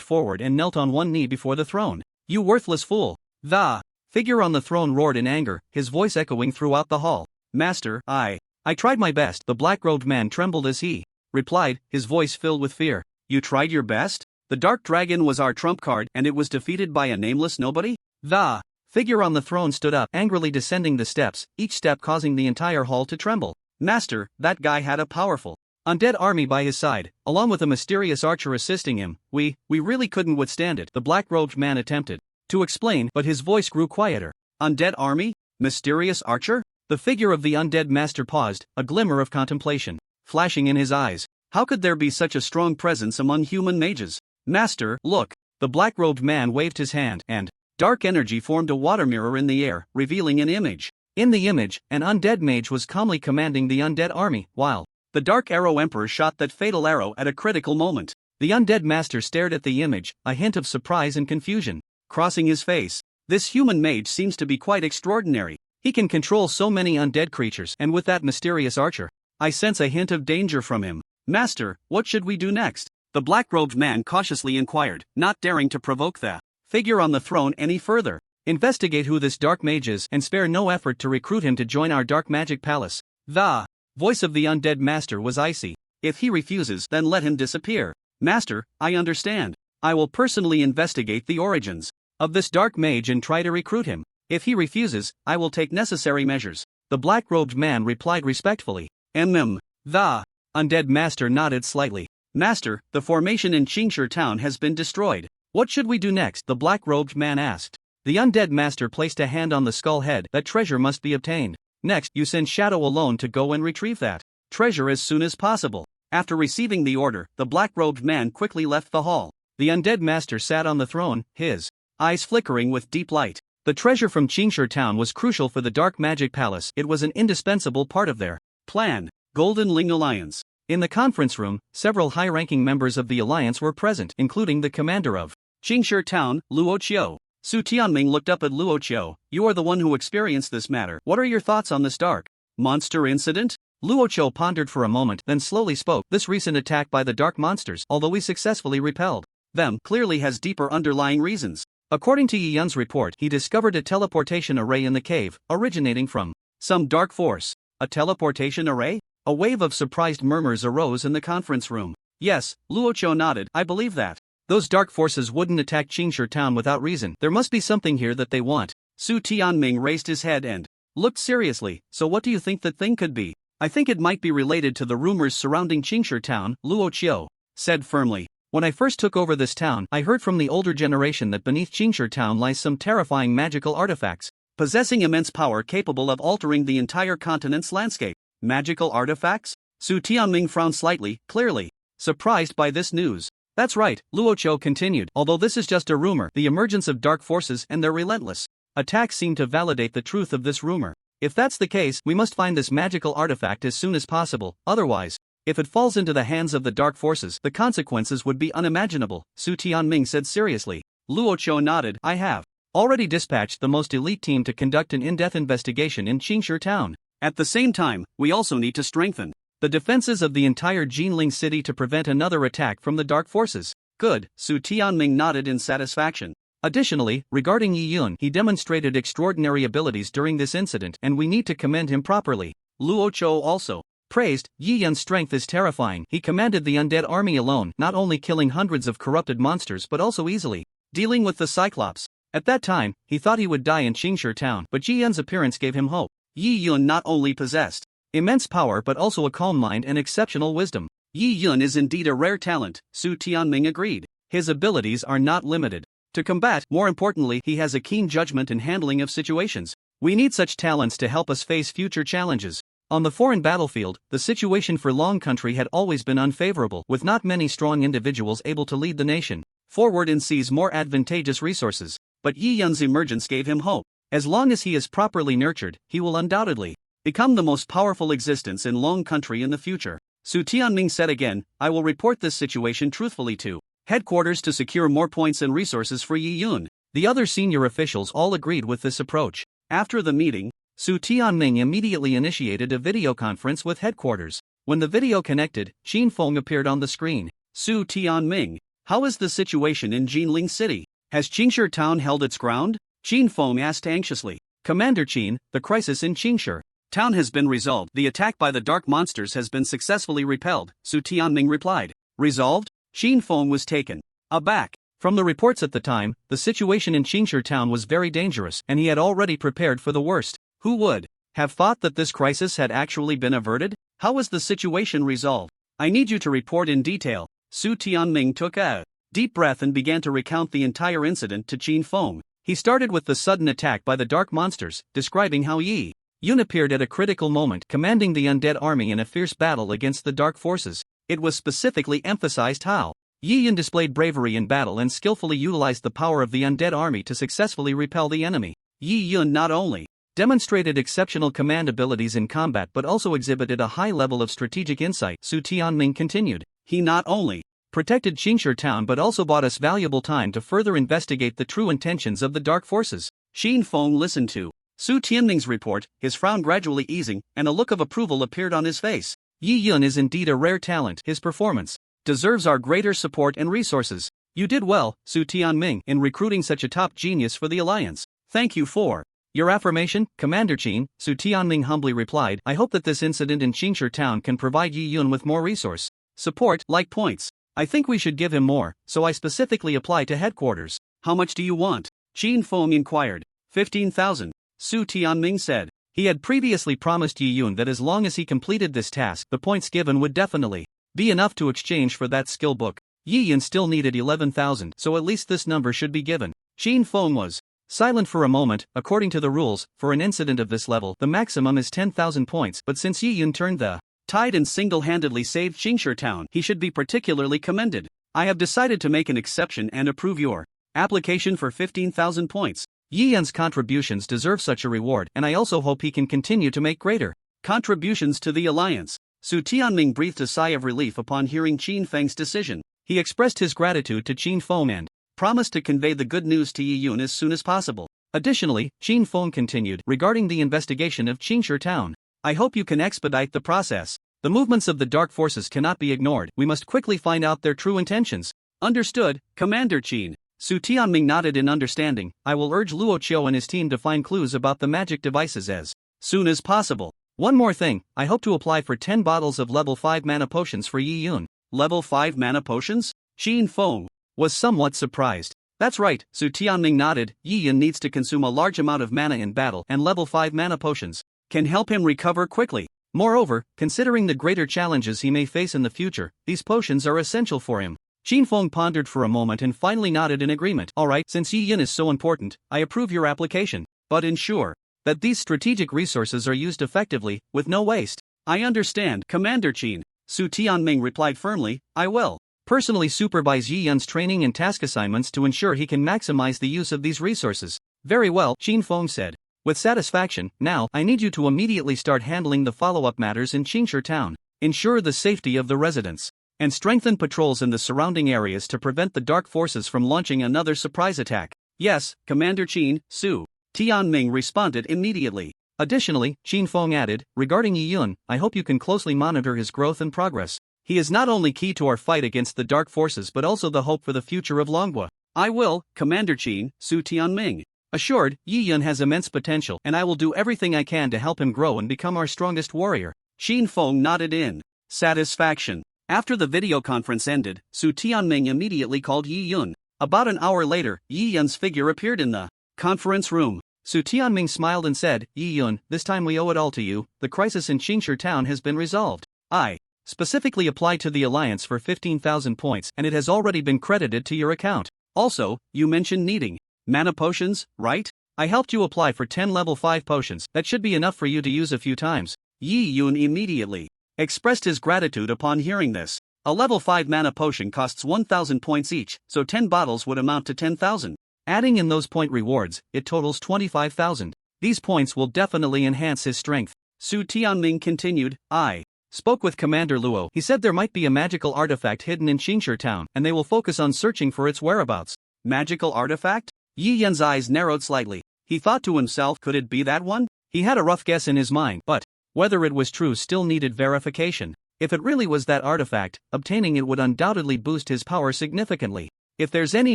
S2: forward and knelt on one knee before the throne. "You worthless fool!" The figure on the throne roared in anger, his voice echoing throughout the hall. "Master, I tried my best." The black-robed man trembled as he replied, his voice filled with fear. "You tried your best? The Dark Dragon was our trump card and it was defeated by a nameless nobody?" The figure on the throne stood up, angrily descending the steps, each step causing the entire hall to tremble. "Master, that guy had a powerful undead army by his side, along with a mysterious archer assisting him. We really couldn't withstand it." The black-robed man attempted to explain, but his voice grew quieter. "Undead army? Mysterious archer?" The figure of the undead master paused, a glimmer of contemplation flashing in his eyes. How could there be such a strong presence among human mages? "Master, look." The black-robed man waved his hand, and dark energy formed a water mirror in the air, revealing an image. In the image, an undead mage was calmly commanding the undead army, while the Dark Arrow Emperor shot that fatal arrow at a critical moment. The undead master stared at the image, a hint of surprise and confusion crossing his face. This human mage seems to be quite extraordinary. He can control so many undead creatures, and with that mysterious archer, I sense a hint of danger from him. "Master, what should we do next?" the black-robed man cautiously inquired, not daring to provoke the figure on the throne any further. "Investigate who this dark mage is and spare no effort to recruit him to join our dark magic palace." The voice of the undead master was icy. "If he refuses, then let him disappear." "Master, I understand. I will personally investigate the origins of this dark mage and try to recruit him. If he refuses, I will take necessary measures." The black-robed man replied respectfully. The undead master nodded slightly. "Master, the formation in Qingshi town has been destroyed. What should we do next?" the black-robed man asked. The undead master placed a hand on the skull head. "That treasure must be obtained. Next, you send Shadow alone to go and retrieve that treasure as soon as possible." After receiving the order, the black-robed man quickly left the hall. The undead master sat on the throne, his eyes flickering with deep light. The treasure from Qingshi town was crucial for the Dark Magic Palace. It was an indispensable part of their plan. Golden Ling Alliance. In the conference room, several high-ranking members of the alliance were present, including the commander of Qingshi town, Luo Qiu. Su Tianming looked up at Luo Qiu. "You are the one who experienced this matter. What are your thoughts on this dark monster incident?" Luo Cho pondered for a moment, then slowly spoke. This recent attack by the dark monsters, although we successfully repelled them, clearly has deeper underlying reasons. According to Yi Yun's report, he discovered a teleportation array in the cave, originating from some dark force. A teleportation array? A wave of surprised murmurs arose in the conference room. Yes, Luo Cho nodded, I believe that. Those dark forces wouldn't attack Qingshi town without reason. There must be something here that they want. Su Tianming raised his head and looked seriously. So what do you think that thing could be? I think it might be related to the rumors surrounding Qingshi town, Luo Qiu said firmly. When I first took over this town, I heard from the older generation that beneath Qingshi town lies some terrifying magical artifacts, possessing immense power capable of altering the entire continent's landscape. Magical artifacts? Su Tianming frowned slightly, clearly surprised by this news. That's right, Luo Qiu continued. Although this is just a rumor, the emergence of dark forces and their relentless attacks seem to validate the truth of this rumor. If that's the case, we must find this magical artifact as soon as possible. Otherwise, if it falls into the hands of the dark forces, the consequences would be unimaginable, Su Tianming said seriously. Luo Qiu nodded. I have already dispatched the most elite team to conduct an in-depth investigation in Qingshi town. At the same time, we also need to strengthen the defenses of the entire Jinling city to prevent another attack from the dark forces. Good, Su Tianming nodded in satisfaction. Additionally, regarding Yi Yun, he demonstrated extraordinary abilities during this incident and we need to commend him properly. Luo Qiu also praised. Yi Yun's strength is terrifying. He commanded the undead army alone, not only killing hundreds of corrupted monsters but also easily dealing with the Cyclops. At that time, he thought he would die in Qingshi town, but Yi Yun's appearance gave him hope. Yi Yun not only possessed immense power but also a calm mind and exceptional wisdom. Yi Yun is indeed a rare talent, Su Tianming agreed. His abilities are not limited to combat. More importantly, he has a keen judgment and handling of situations. We need such talents to help us face future challenges. On the foreign battlefield, the situation for Long Country had always been unfavorable, with not many strong individuals able to lead the nation forward and seize more advantageous resources. But Yi Yun's emergence gave him hope. As long as he is properly nurtured, he will undoubtedly become the most powerful existence in Long Country in the future. Su Tianming said again, I will report this situation truthfully to headquarters to secure more points and resources for Yi Yun. The other senior officials all agreed with this approach. After the meeting, Su Tianming immediately initiated a video conference with headquarters. When the video connected, Qin Feng appeared on the screen. Su Tianming, how is the situation in Jinling City? Has Qingshi town held its ground? Qin Feng asked anxiously. Commander Qin, the crisis in Qingshi town has been resolved. The attack by the dark monsters has been successfully repelled, Su Tianming replied. Resolved? Qin Feng was taken aback. From the reports at the time, the situation in Qingshi town was very dangerous and he had already prepared for the worst. Who would have thought that this crisis had actually been averted? How was the situation resolved? I need you to report in detail. Su Tianming took a deep breath and began to recount the entire incident to Qin Feng. He started with the sudden attack by the dark monsters, describing how Yi Yun appeared at a critical moment, commanding the undead army in a fierce battle against the dark forces. It was specifically emphasized how Yi Yun displayed bravery in battle and skillfully utilized the power of the undead army to successfully repel the enemy. Yi Yun not only demonstrated exceptional command abilities in combat but also exhibited a high level of strategic insight, Su Tianming continued. He not only protected Qingshi town but also bought us valuable time to further investigate the true intentions of the dark forces. Qin Feng listened to Su Tianming's report, his frown gradually easing, and a look of approval appeared on his face. Yi Yun is indeed a rare talent. His performance deserves our greater support and resources. You did well, Su Tianming, in recruiting such a top genius for the alliance. Thank you for your affirmation, Commander Qin, Su Tianming humbly replied. I hope that this incident in Qingshi town can provide Yi Yun with more resource support, like points. I think we should give him more, so I specifically apply to headquarters. How much do you want? Qin Feng inquired. 15,000. Su Tianming said. He had previously promised Yi Yun that as long as he completed this task, the points given would definitely be enough to exchange for that skill book. Yi Yun still needed 11,000, so at least this number should be given. Qin Feng was silent for a moment. According to the rules, for an incident of this level, the maximum is 10,000 points, but since Yi Yun turned the tide and single-handedly saved Qingshi town, he should be particularly commended. I have decided to make an exception and approve your application for 15,000 points. Yi Yun's contributions deserve such a reward, and I also hope he can continue to make greater contributions to the alliance. Su Tianming breathed a sigh of relief upon hearing Qin Feng's decision. He expressed his gratitude to Qin Feng and promised to convey the good news to Yi Yun as soon as possible. Additionally, Qin Feng continued, regarding the investigation of Qingshi town, I hope you can expedite the process. The movements of the dark forces cannot be ignored. We must quickly find out their true intentions. Understood, Commander Chin. Su Tianming nodded in understanding. I will urge Luo Qiu and his team to find clues about the magic devices as soon as possible. One more thing, I hope to apply for 10 bottles of level 5 mana potions for Yi Yun. Level 5 mana potions? Xin Feng was somewhat surprised. That's right, Su Tianming nodded. Yi Yun needs to consume a large amount of mana in battle, and level 5 mana potions can help him recover quickly. Moreover, considering the greater challenges he may face in the future, these potions are essential for him. Xin Feng pondered for a moment and finally nodded in agreement. Alright, since Yi Yun is so important, I approve your application, but ensure that these strategic resources are used effectively, with no waste. I understand, Commander Chin. Su Tianming replied firmly, I will personally supervise Yi Yun's training and task assignments to ensure he can maximize the use of these resources. Very well, Xin Feng said. With satisfaction, now, I need you to immediately start handling the follow-up matters in Qingshi Town. Ensure the safety of the residents, and strengthen patrols in the surrounding areas to prevent the dark forces from launching another surprise attack. Yes, Commander Qin. Su Tianming responded immediately. Additionally, Xin Feng added, regarding Yi Yun, I hope you can closely monitor his growth and progress. He is not only key to our fight against the dark forces but also the hope for the future of Longhua. I will, Commander Qin. Su Tianming assured. Yi Yun has immense potential and I will do everything I can to help him grow and become our strongest warrior. Xin Feng nodded in satisfaction. After the video conference ended, Su Tianming immediately called Yi Yun. About an hour later, Yi Yun's figure appeared in the conference room. Su Tianming smiled and said, Yi Yun, this time we owe it all to you. The crisis in Qingshi Town has been resolved. I specifically applied to the Alliance for 15,000 points and it has already been credited to your account. Also, you mentioned needing mana potions, right? I helped you apply for 10 level 5 potions. That should be enough for you to use a few times. Yi Yun immediately expressed his gratitude upon hearing this. A level 5 mana potion costs 1,000 points each, so 10 bottles would amount to 10,000. Adding in those point rewards, it totals 25,000. These points will definitely enhance his strength. Su Tianming continued, I spoke with Commander Luo. He said there might be a magical artifact hidden in Qingshi Town, and they will focus on searching for its whereabouts. Magical artifact? Yi Yun's eyes narrowed slightly. He thought to himself, could it be that one? He had a rough guess in his mind, but whether it was true still needed verification. If it really was that artifact, obtaining it would undoubtedly boost his power significantly. If there's any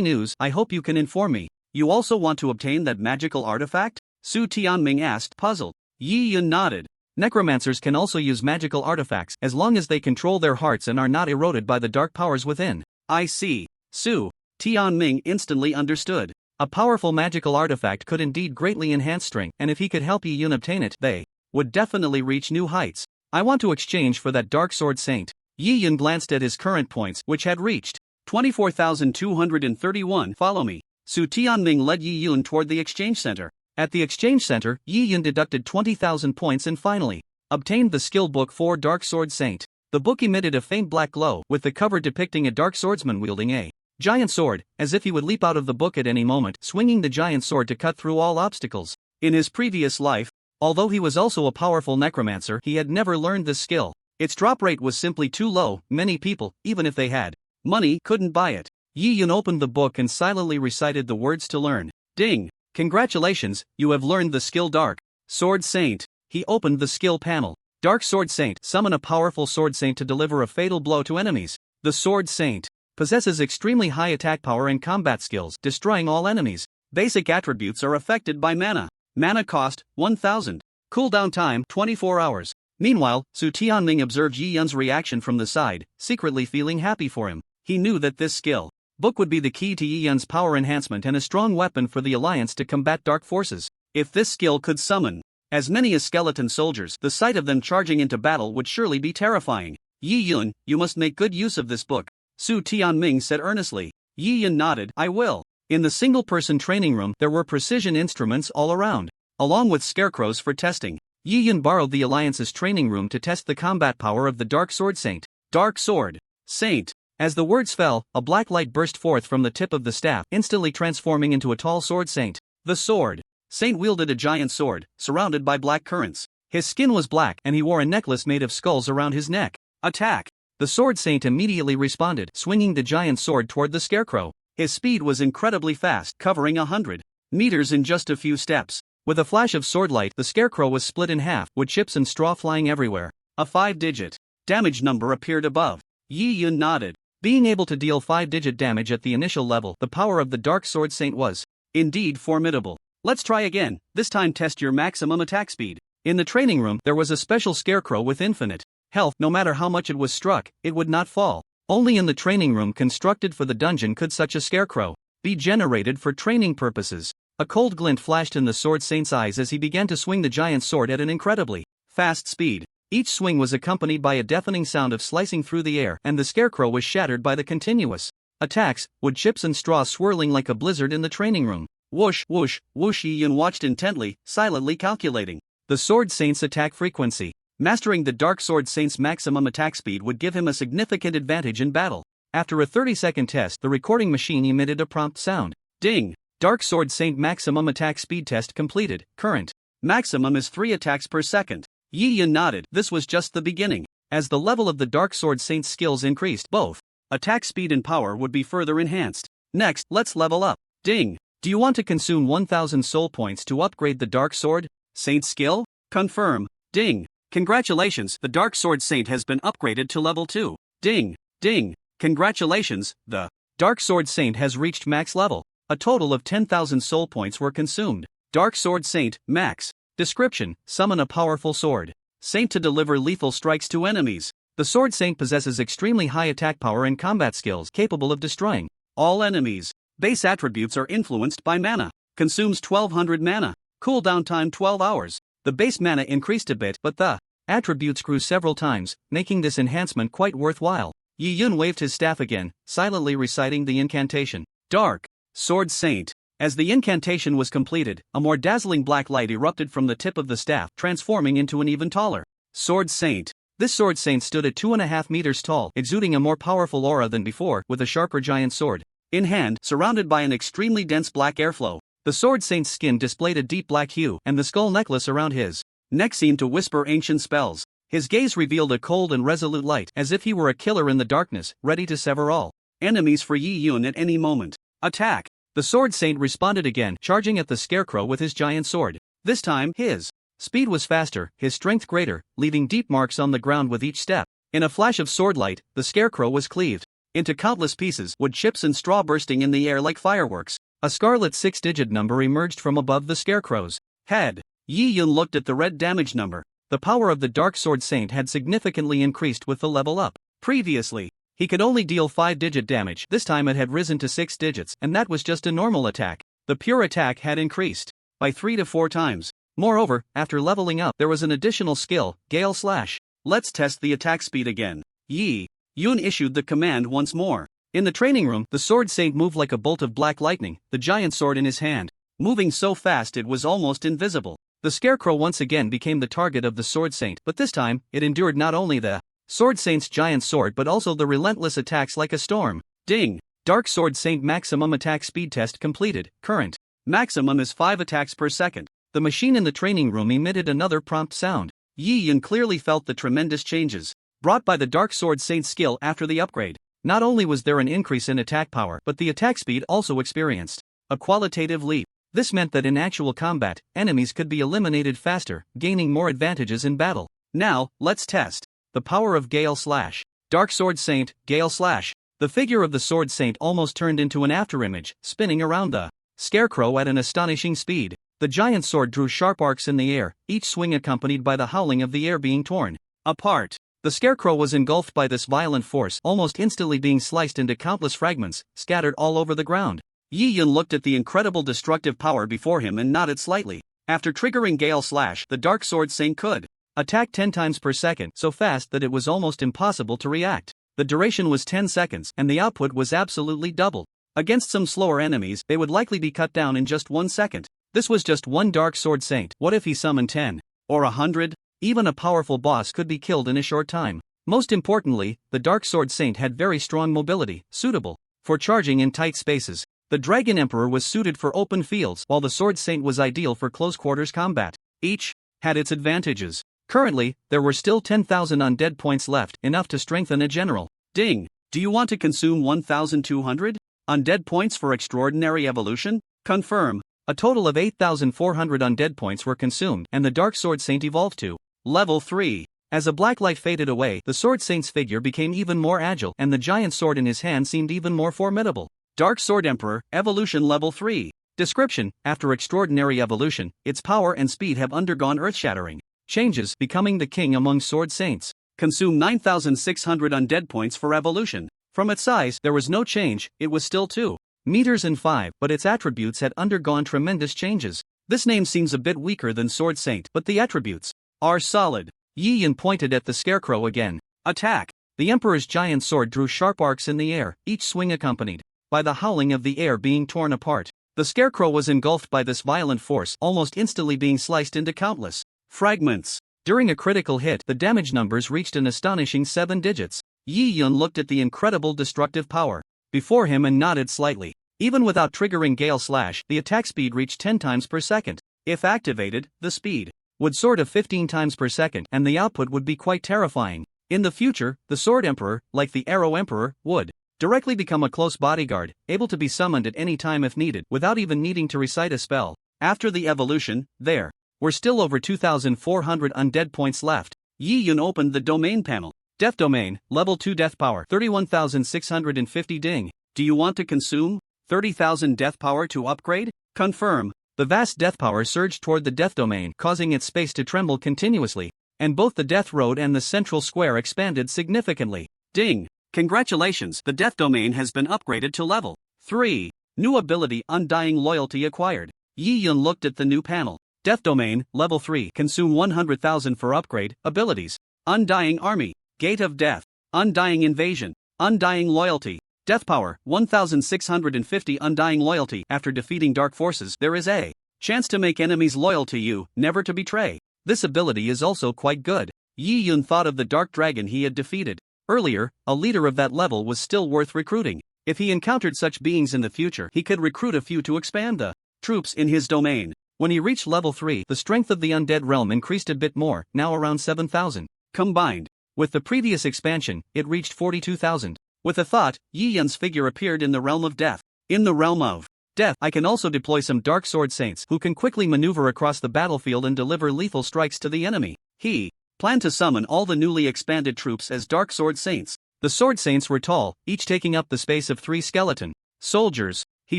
S2: news, I hope you can inform me. You also want to obtain that magical artifact? Su Tianming asked, puzzled. Yi Yun nodded. Necromancers can also use magical artifacts as long as they control their hearts and are not eroded by the dark powers within. I see. Su Tianming instantly understood. A powerful magical artifact could indeed greatly enhance strength, and if he could help Yi Yun obtain it, they would definitely reach new heights. I want to exchange for that dark sword saint. Yi Yun glanced at his current points, which had reached 24,231. Follow me. Su Tianming led Yi Yun toward the exchange center. At the exchange center, Yi Yun deducted 20,000 points and finally obtained the skill book for Dark Sword Saint. The book emitted a faint black glow, with the cover depicting a dark swordsman wielding a giant sword, as if he would leap out of the book at any moment, swinging the giant sword to cut through all obstacles. In his previous life, although he was also a powerful necromancer, he had never learned this skill. Its drop rate was simply too low. Many people, even if they had money, couldn't buy it. Yi Yun opened the book and silently recited the words to learn. Ding! Congratulations, you have learned the skill Dark Sword Saint. He opened the skill panel. Dark Sword Saint. Summon a powerful sword saint to deliver a fatal blow to enemies. The Sword Saint possesses extremely high attack power and combat skills, destroying all enemies. Basic attributes are affected by mana. Mana cost, 1,000. Cooldown time, 24 hours. Meanwhile, Su Tianming observed Yi Yun's reaction from the side, secretly feeling happy for him. He knew that this skill book would be the key to Yi Yun's power enhancement and a strong weapon for the Alliance to combat dark forces. If this skill could summon as many as skeleton soldiers, the sight of them charging into battle would surely be terrifying. Yi Yun, you must make good use of this book. Su Tianming said earnestly. Yi Yun nodded, I will. In the single-person training room, there were precision instruments all around, along with scarecrows for testing. Yi Yun borrowed the Alliance's training room to test the combat power of the Dark Sword Saint. Dark Sword Saint. As the words fell, a black light burst forth from the tip of the staff, instantly transforming into a tall sword saint. The Sword Saint wielded a giant sword, surrounded by black currents. His skin was black, and he wore a necklace made of skulls around his neck. Attack! The Sword Saint immediately responded, swinging the giant sword toward the scarecrow. His speed was incredibly fast, covering 100 meters in just a few steps.
S1: With a flash of swordlight, the scarecrow was split in half, with chips and straw flying everywhere.
S2: A 5-digit damage number appeared above. Yi Yun nodded.
S1: Being able to deal 5-digit damage at the initial level, the power of the Dark Sword Saint was
S2: indeed formidable. Let's try again, this time test your maximum attack speed.
S1: In the training room, there was a special scarecrow with infinite health. No matter how much it was struck, it would not fall. Only in the training room constructed for the dungeon could such a scarecrow be generated for training purposes. A cold glint flashed in the Sword Saint's eyes as he began to swing the giant sword at an incredibly fast speed. Each swing was accompanied by a deafening sound of slicing through the air, and the scarecrow was shattered by the continuous attacks, with chips and straw swirling like a blizzard in the training room.
S2: Whoosh, whoosh, whoosh. Yi Yun watched intently, silently calculating
S1: the Sword Saint's attack frequency.
S2: Mastering the Dark Sword Saint's maximum attack speed would give him a significant advantage in battle.
S1: After a 30-second test, the recording machine emitted a prompt sound.
S2: Ding!
S1: Dark Sword Saint maximum attack speed test completed. Current
S2: maximum is 3 attacks per second. Yi Yun nodded. This was just the beginning.
S1: As the level of the Dark Sword Saint's skills increased, both
S2: attack speed and power would be further enhanced. Next, let's level up. Ding!
S1: Do you want to consume 1000 soul points to upgrade the Dark Sword
S2: Saint skill? Confirm. Ding! Congratulations, the Dark Sword Saint has been upgraded to level 2. Ding! Ding! Congratulations, the
S1: Dark Sword Saint has reached max level. A total of 10,000 soul points were consumed.
S2: Dark Sword Saint, max.
S1: Description: summon a powerful sword
S2: saint to deliver lethal strikes to enemies.
S1: The Sword Saint possesses extremely high attack power and combat skills capable of destroying
S2: all enemies. Base attributes are influenced by mana. Consumes 1200 mana. Cooldown time 12 hours. The base mana increased a bit, but the
S1: attributes grew several times, making this enhancement quite worthwhile. Yi Yun waved his staff again, silently reciting the incantation.
S2: Dark Sword Saint. As the incantation was completed, a more dazzling black light erupted from the tip of the staff, transforming into an even taller Sword Saint.
S1: This Sword Saint stood at 2.5 meters tall, exuding a more powerful aura than before, with a sharper giant sword
S2: in hand, surrounded by an extremely dense black airflow.
S1: The Sword Saint's skin displayed a deep black hue, and the skull necklace around his
S2: neck seemed to whisper ancient spells. His gaze revealed a cold and resolute light, as if he were a killer in the darkness, ready to sever all enemies for Yi Yun at any moment. Attack!
S1: The Sword Saint responded again, charging at the scarecrow with his giant sword.
S2: This time, his
S1: speed was faster, his strength greater, leaving deep marks on the ground with each step. In a flash of swordlight, the scarecrow was cleaved
S2: into countless pieces, with chips and straw bursting in the air like fireworks.
S1: A scarlet 6-digit number emerged from above the scarecrow's
S2: head. Yi Yun looked at the red damage number.
S1: The power of the Dark Sword Saint had significantly increased with the level up.
S2: Previously,
S1: he could only deal 5-digit damage. This time it had risen to 6 digits, and that was just a normal attack. The pure attack had increased
S2: by 3 to 4 times.
S1: Moreover, after leveling up, there was an additional skill, Gale Slash.
S2: Let's test the attack speed again. Yi Yun issued the command once more. In the training room, the Sword Saint moved like a bolt of black lightning, the giant sword in his hand, moving so fast it was almost invisible.
S1: The scarecrow once again became the target of the Sword Saint, but this time, it endured not only the Sword Saint's giant sword but also the relentless attacks like a storm.
S2: Ding!
S1: Dark Sword Saint maximum attack speed test completed. Current
S2: maximum is 5 attacks per second.
S1: The machine in the training room emitted another prompt sound.
S2: Yi Yun clearly felt the tremendous changes brought by the Dark Sword Saint's skill after the upgrade.
S1: Not only was there an increase in attack power, but the attack speed also experienced a qualitative leap. This meant that in actual combat, enemies could be eliminated faster, gaining more advantages in battle.
S2: Now, let's test
S1: the power of Gale Slash. Dark Sword Saint, Gale Slash. The figure of the Sword Saint almost turned into an afterimage, spinning around the scarecrow at an astonishing speed. The giant sword drew sharp arcs in the air, each swing accompanied by the howling of the air being torn apart. The scarecrow was engulfed by this violent force, almost instantly being sliced into countless fragments, scattered all over the ground.
S2: Yi Yun looked at the incredible destructive power before him and nodded slightly. After triggering Gale Slash, the Dark Sword Saint could
S1: attack 10 times per second, so fast that it was almost impossible to react. The duration was 10 seconds, and the output was absolutely doubled. Against some slower enemies, they would likely be cut down in just 1 second. This was just one Dark Sword Saint. What if he summoned 10 or 100? Even a powerful boss could be killed in a short time. Most importantly, the Dark Sword Saint had very strong mobility, suitable for charging in tight spaces. The Dragon Emperor was suited for open fields, while the Sword Saint was ideal for close-quarters combat. Each had its advantages. Currently, there were still 10,000 undead points left, enough to strengthen a general.
S2: Ding! Do you want to consume 1,200 undead points for extraordinary evolution? Confirm.
S1: A total of 8,400 undead points were consumed, and the Dark Sword Saint evolved to Level 3. As a black light faded away, the Sword Saint's figure became even more agile, and the giant sword in his hand seemed even more formidable. Dark Sword Emperor, Evolution Level 3. Description: after extraordinary evolution, its power and speed have undergone earth-shattering changes, becoming the king among Sword Saints. Consume 9,600 undead points for evolution. From its size, there was no change, it was still 2 meters and 5, but its attributes had undergone tremendous changes. This name seems a bit weaker than Sword Saint, but the attributes are solid. Yi Yun pointed at the scarecrow again. Attack! The Emperor's giant sword drew sharp arcs in the air, each swing accompanied by the howling of the air being torn apart. The scarecrow was engulfed by this violent force, almost instantly being sliced into countless fragments. During a critical hit, the damage numbers reached an astonishing 7 digits. Yi Yun looked at the incredible destructive power before him and nodded slightly. Even without triggering Gale Slash, the attack speed reached 10 times per second. If activated, the speed would soar to 15 times per second, and the output would be quite terrifying. In the future, the Sword Emperor, like the Arrow Emperor, would directly become a close bodyguard, able to be summoned at any time if needed, without even needing to recite a spell. After the evolution, there were still over 2,400 undead points left. Yi Yun opened the domain panel. Death Domain, Level 2 Death Power, 31,650 ding. Do you want to consume 30,000 death power to upgrade? Confirm. The vast death power surged toward the death domain, causing its space to tremble continuously, and both the death road and the central square expanded significantly. Ding! Congratulations, the death domain has been upgraded to level 3. New ability Undying Loyalty acquired. Yi Yun looked at the new panel. Death Domain, Level 3. Consume 100,000 for upgrade. Abilities: Undying Army, Gate of Death, Undying Invasion, Undying Loyalty. Death Power, 1,650 Undying Loyalty. After defeating dark forces, there is a chance to make enemies loyal to you, never to betray. This ability is also quite good. Yi Yun thought of the dark dragon he had defeated earlier. A leader of that level was still worth recruiting. If he encountered such beings in the future, he could recruit a few to expand the troops in his domain. When he reached level 3, the strength of the undead realm increased a bit more, now around 7,000. Combined with the previous expansion, it reached 42,000. With a thought, Yi Yun's figure appeared in the realm of death. In the realm of death, I can also deploy some Dark Sword Saints who can quickly maneuver across the battlefield and deliver lethal strikes to the enemy. He planned to summon all the newly expanded troops as Dark Sword Saints. The Sword Saints were tall, each taking up the space of 3 skeleton soldiers. He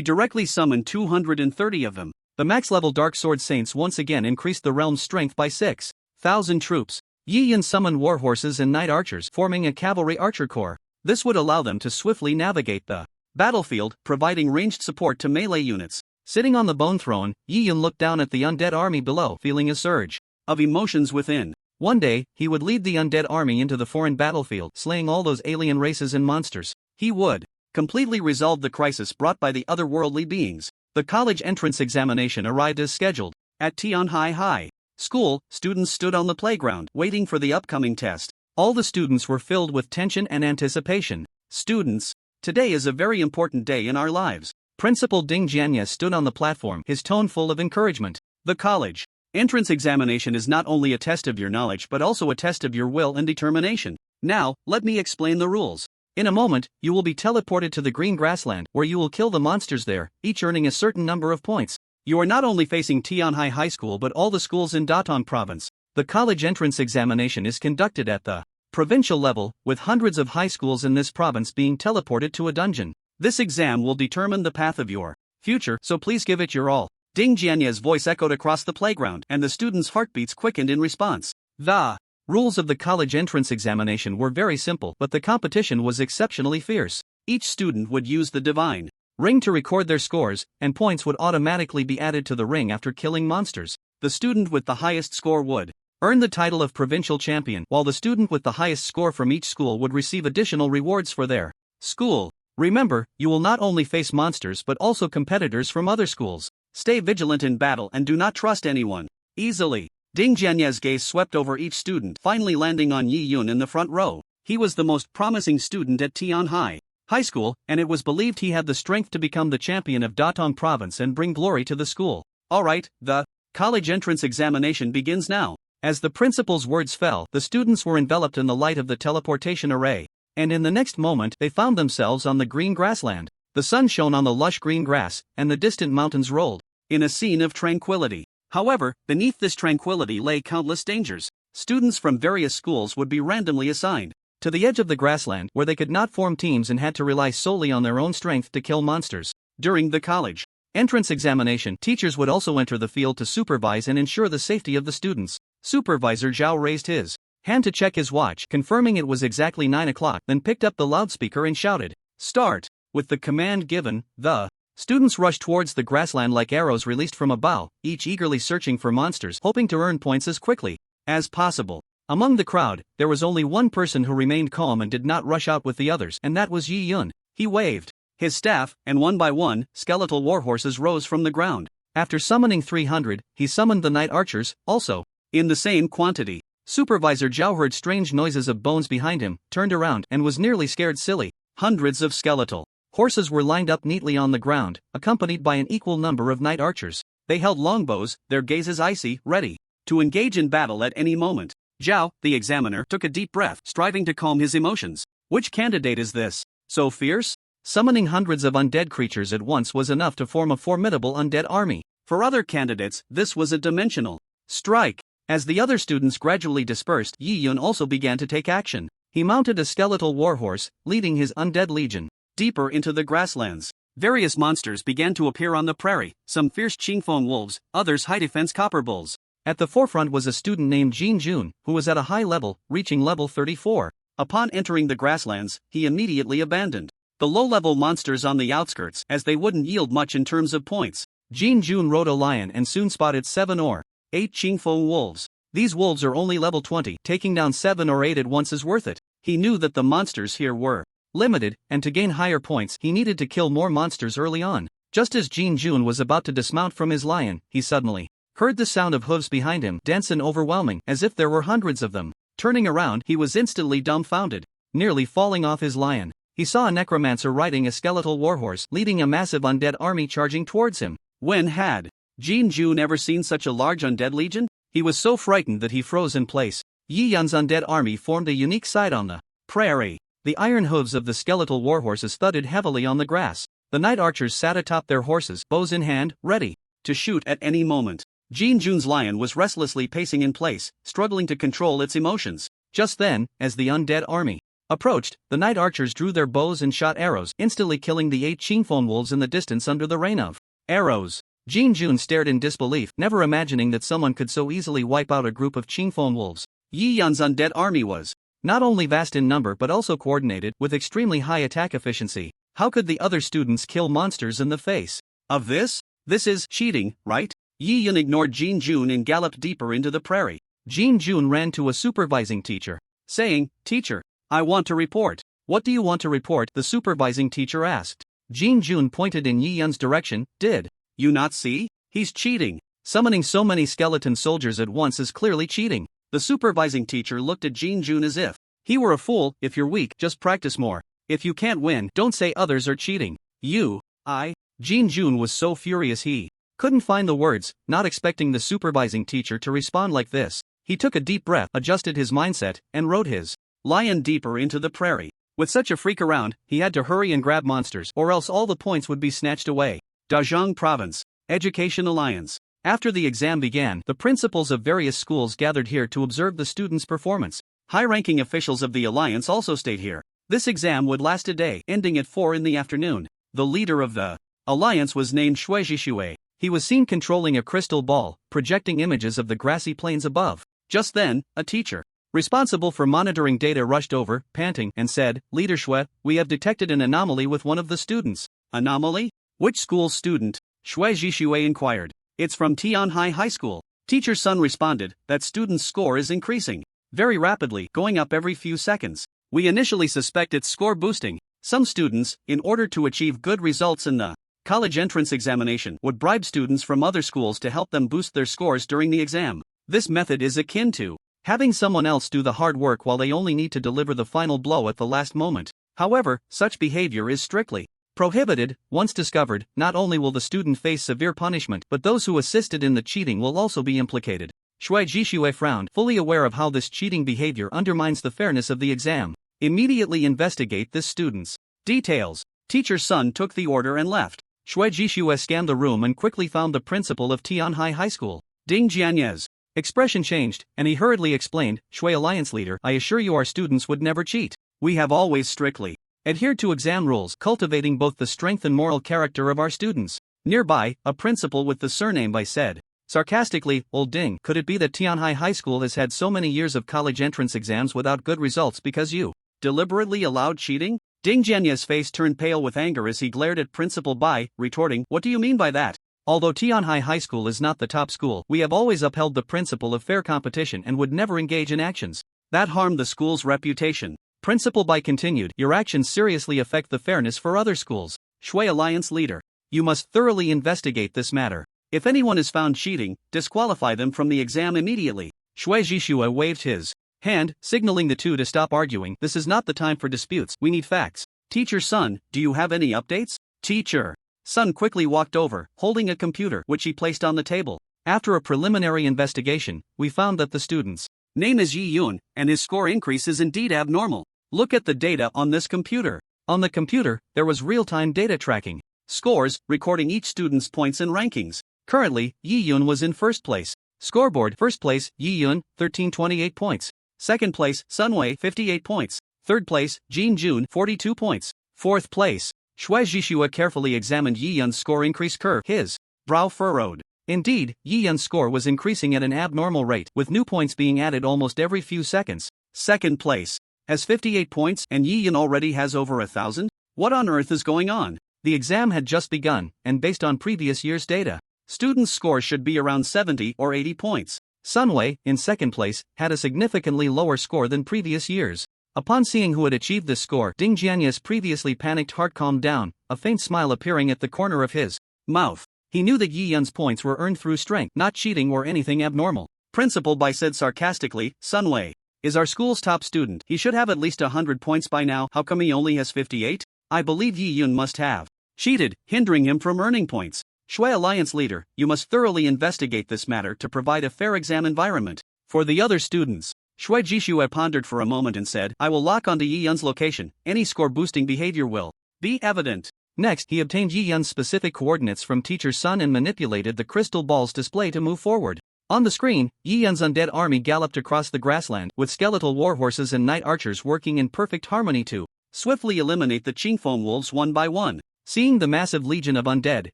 S1: directly summoned 230 of them. The max-level Dark Sword Saints once again increased the realm's strength by 6,000 troops. Yi Yun summoned war horses and knight archers, forming a cavalry archer corps. This would allow them to swiftly navigate the battlefield, providing ranged support to melee units. Sitting on the bone throne, Yi Yun looked down at the undead army below, feeling a surge of emotions within. One day, he would lead the undead army into the foreign battlefield, slaying all those alien races and monsters. He would completely resolve the crisis brought by the otherworldly beings. The college entrance examination arrived as scheduled. At Tianhai High School, students stood on the playground, waiting for the upcoming test. All the students were filled with tension and anticipation. Students, today is a very important day in our lives. Principal Ding Jianya stood on the platform, his tone full of encouragement. The college entrance examination is not only a test of your knowledge but also a test of your will and determination. Now, let me explain the rules. In a moment, you will be teleported to the green grassland, where you will kill the monsters there, each earning a certain number of points. You are not only facing Tianhai High School but all the schools in Datong Province. The college entrance examination is conducted at the provincial level, with hundreds of high schools in this province being teleported to a dungeon. This exam will determine the path of your future, so please give it your all. Ding Jianya's voice echoed across the playground, and the students' heartbeats quickened in response. The rules of the college entrance examination were very simple, but the competition was exceptionally fierce. Each student would use the divine ring to record their scores, and points would automatically be added to the ring after killing monsters. The student with the highest score would earn the title of provincial champion, while the student with the highest score from each school would receive additional rewards for their school. Remember, you will not only face monsters but also competitors from other schools. Stay vigilant in battle and do not trust anyone easily. Ding Jianya's gaze swept over each student, finally landing on Yi Yun in the front row. He was the most promising student at Tianhai High School, and it was believed he had the strength to become the champion of Datong Province and bring glory to the school. Alright, the college entrance examination begins now. As the principal's words fell, the students were enveloped in the light of the teleportation array, and in the next moment they found themselves on the green grassland. The sun shone on the lush green grass, and the distant mountains rolled
S2: in a scene of tranquility. However, beneath this tranquility lay countless dangers. Students from various schools would be randomly assigned
S1: to the edge of the grassland where they could not form teams and had to rely solely on their own strength to kill monsters.
S2: during the college
S1: entrance examination, teachers would also enter the field to supervise and ensure the safety of the students. Supervisor Zhao raised his hand to check his watch, confirming it was exactly 9 o'clock, then picked up the loudspeaker and shouted, "Start!" With the command given, the students rushed towards the grassland like arrows released from a bow, each eagerly searching for monsters, hoping to earn points as quickly as possible. Among the crowd, there was only one person who remained calm and did not rush out with the others, and that was Yi Yun. He waved his staff, and one by one, skeletal warhorses rose from the ground. After summoning 300, he summoned the night archers, also
S2: in the same quantity.
S1: Supervisor Zhao heard strange noises of bones behind him, turned around, and was nearly scared silly.
S2: Hundreds of skeletal
S1: horses were lined up neatly on the ground, accompanied by an equal number of night archers.
S2: They held longbows, their gazes icy, ready to engage in battle at any moment. Zhao, the examiner, took a deep breath, striving to calm his emotions. Which candidate is this? So fierce?
S1: Summoning hundreds of undead creatures at once was enough to form a formidable undead army.
S2: For other candidates, this was a dimensional strike.
S1: As the other students gradually dispersed, Yi Yun also began to take action. He mounted a skeletal warhorse, leading his undead legion
S2: deeper into the grasslands. Various monsters began to appear on the prairie, some fierce Qingfeng wolves, others high-defense copper bulls.
S1: At the forefront was a student named Jin Jun, who was at a high level, reaching level 34.
S2: Upon entering the grasslands, he immediately abandoned the low-level monsters on the outskirts, as they wouldn't yield much in terms of points.
S1: Jin Jun rode a lion and soon spotted 7 or
S2: 8 Qingfeng wolves.
S1: These wolves are only level 20, taking down 7 or 8 at once is worth it.
S2: He knew that the monsters here were
S1: limited, and to gain higher points he needed to kill more monsters early on. Just as Jin Jun was about to dismount from his lion, he suddenly heard the sound of hooves behind him, dense and overwhelming, as if there were hundreds of them. Turning around, he was instantly dumbfounded. Nearly falling off his lion, he saw a necromancer riding a skeletal warhorse, leading a massive undead army charging towards him.
S2: When had Jin Jun ever seen such a large undead legion?
S1: He was so frightened that he froze in place. Yi Yun's undead army formed a unique sight on the
S2: prairie.
S1: The iron hooves of the skeletal warhorses thudded heavily on the grass. The night archers sat atop their horses, bows in hand, ready
S2: to shoot at any moment. Jin Jun's lion was restlessly pacing in place, struggling to control its emotions.
S1: Just then, as the undead army approached, the night archers drew their bows and shot arrows, instantly killing the 8 Qingfeng wolves in the distance under the rain of arrows. Jin Jun stared in disbelief, never imagining that someone could so easily wipe out a group of Qingfeng wolves.
S2: Yi Yun's undead army was
S1: not only vast in number but also coordinated, with extremely high attack efficiency. How could the other students kill monsters in the face
S2: of this? This is cheating, right? Yi Yun ignored Jin Jun and galloped deeper into the prairie.
S1: Jin Jun ran to a supervising teacher,
S2: saying, "Teacher, I want to report."
S1: "What do you want to report?" the supervising teacher asked. Jin Jun pointed in Yi Yun's direction. "Did
S2: you not see? He's cheating.
S1: Summoning so many skeleton soldiers at once is clearly cheating."
S2: The supervising teacher looked at Jin Jun as if he were a fool. "If you're weak, just practice more. If you can't win, don't say others are cheating."
S1: Jin Jun was so furious he couldn't find the words, not expecting the supervising teacher to respond like this. He took a deep breath, adjusted his mindset, and rode his
S2: lion deeper into the prairie.
S1: With such a freak around, he had to hurry and grab monsters, or else all the points would be snatched away.
S2: Dazhong Province Education Alliance.
S1: After the exam began, the principals of various schools gathered here to observe the students' performance.
S2: High-ranking officials of the alliance also stayed here. This exam would last a day, ending at 4 in the afternoon. The leader of the alliance was named Shui Jishui. He was seen controlling a crystal ball, projecting images of the grassy plains above. Just then, a teacher
S1: responsible for monitoring data rushed over, panting, and said, "Leader Shui, we have detected an anomaly with one of the students."
S2: "Anomaly? Which school's student?" Shui Jishui inquired. "It's from Tianhai High School." Teacher Sun responded, "That student's score is increasing very rapidly, going up every few seconds. We initially suspect it's score boosting. Some students, in order to achieve good results in the college entrance examination, would bribe students from other schools to help them boost their scores during the exam. This method is akin to
S1: having someone else do the hard work while they only need to deliver the final blow at the last moment. However, such behavior is strictly prohibited. Once discovered, not only will the student face severe punishment, but those who assisted in the cheating will also be implicated. Shui Jishui frowned, fully aware of how this cheating behavior undermines the fairness of the exam. "Immediately investigate this student's details." Teacher Sun took the order and left. Shui Jishue scanned the room and quickly found the principal of Tianhai High School, Ding Jianyez. Expression changed, and he hurriedly explained, Shui Alliance leader, I assure you our students would never cheat. We have always strictly adhered to exam rules, cultivating both the strength and moral character of our students. Nearby, a principal with the surname Bai said, sarcastically, Old Ding, could it be that Tianhai High School has had so many years of college entrance exams without good results because you deliberately allowed cheating? Ding Jianyez's face turned pale with anger as he glared at Principal Bai, retorting, what do you mean by that? Although Tianhai High School is not the top school, we have always upheld the principle of fair competition and would never engage in actions that harm the school's reputation. Principal Bai continued, your actions seriously affect the fairness for other schools. Shui Alliance leader, you must thoroughly investigate this matter. If anyone is found cheating, disqualify them from the exam immediately. Shui Jishue waved his hand, signaling the two to stop arguing. This is not the time for disputes, we need facts. Teacher Sun, do you have any updates? Teacher Sun quickly walked over, holding a computer which he placed on the table. After a preliminary investigation, we found that the student's name is Yi Yun, and his score increase is indeed abnormal. Look at the data on this computer. On the computer, there was real-time data tracking scores, recording each student's points and rankings. Currently, Yi Yun was in first place. Scoreboard: first place, Yi Yun, 1328 points. Second place, Sunwei, 58 points. Third place, Jin Jun, 42 points. Fourth place, Shui Jishue carefully examined Yi Yun's score increase curve. His brow furrowed. Indeed, Yi Yun's score was increasing at an abnormal rate, with new points being added almost every few seconds. Second place has 58 points, and Yi Yun already has over 1,000? What on earth is going on? The exam had just begun, and based on previous year's data, students' scores should be around 70 or 80 points. Sunwei, in second place, had a significantly lower score than previous years. Upon seeing who had achieved this score, Ding Jianyez's previously panicked heart calmed down, a faint smile appearing at the corner of his mouth. He knew that Yi Yun's points were earned through strength, not cheating or anything abnormal. Principal Bai said sarcastically, Sunwei is our school's top student. He should have at least 100 points by now. How come he only has 58? I believe Yi Yun must have cheated, hindering him from earning points. Shui Alliance leader, you must thoroughly investigate this matter to provide a fair exam environment for the other students. Shui Jishue pondered for a moment and said, I will lock onto Yi Yun's location. Any score-boosting behavior will be evident. Next, he obtained Yi Yun's specific coordinates from Teacher Sun and manipulated the crystal ball's display to move forward. On the screen, Yi Yun's undead army galloped across the grassland, with skeletal warhorses and night archers working in perfect harmony to swiftly eliminate the Qingfeng wolves one by one. Seeing the massive legion of undead,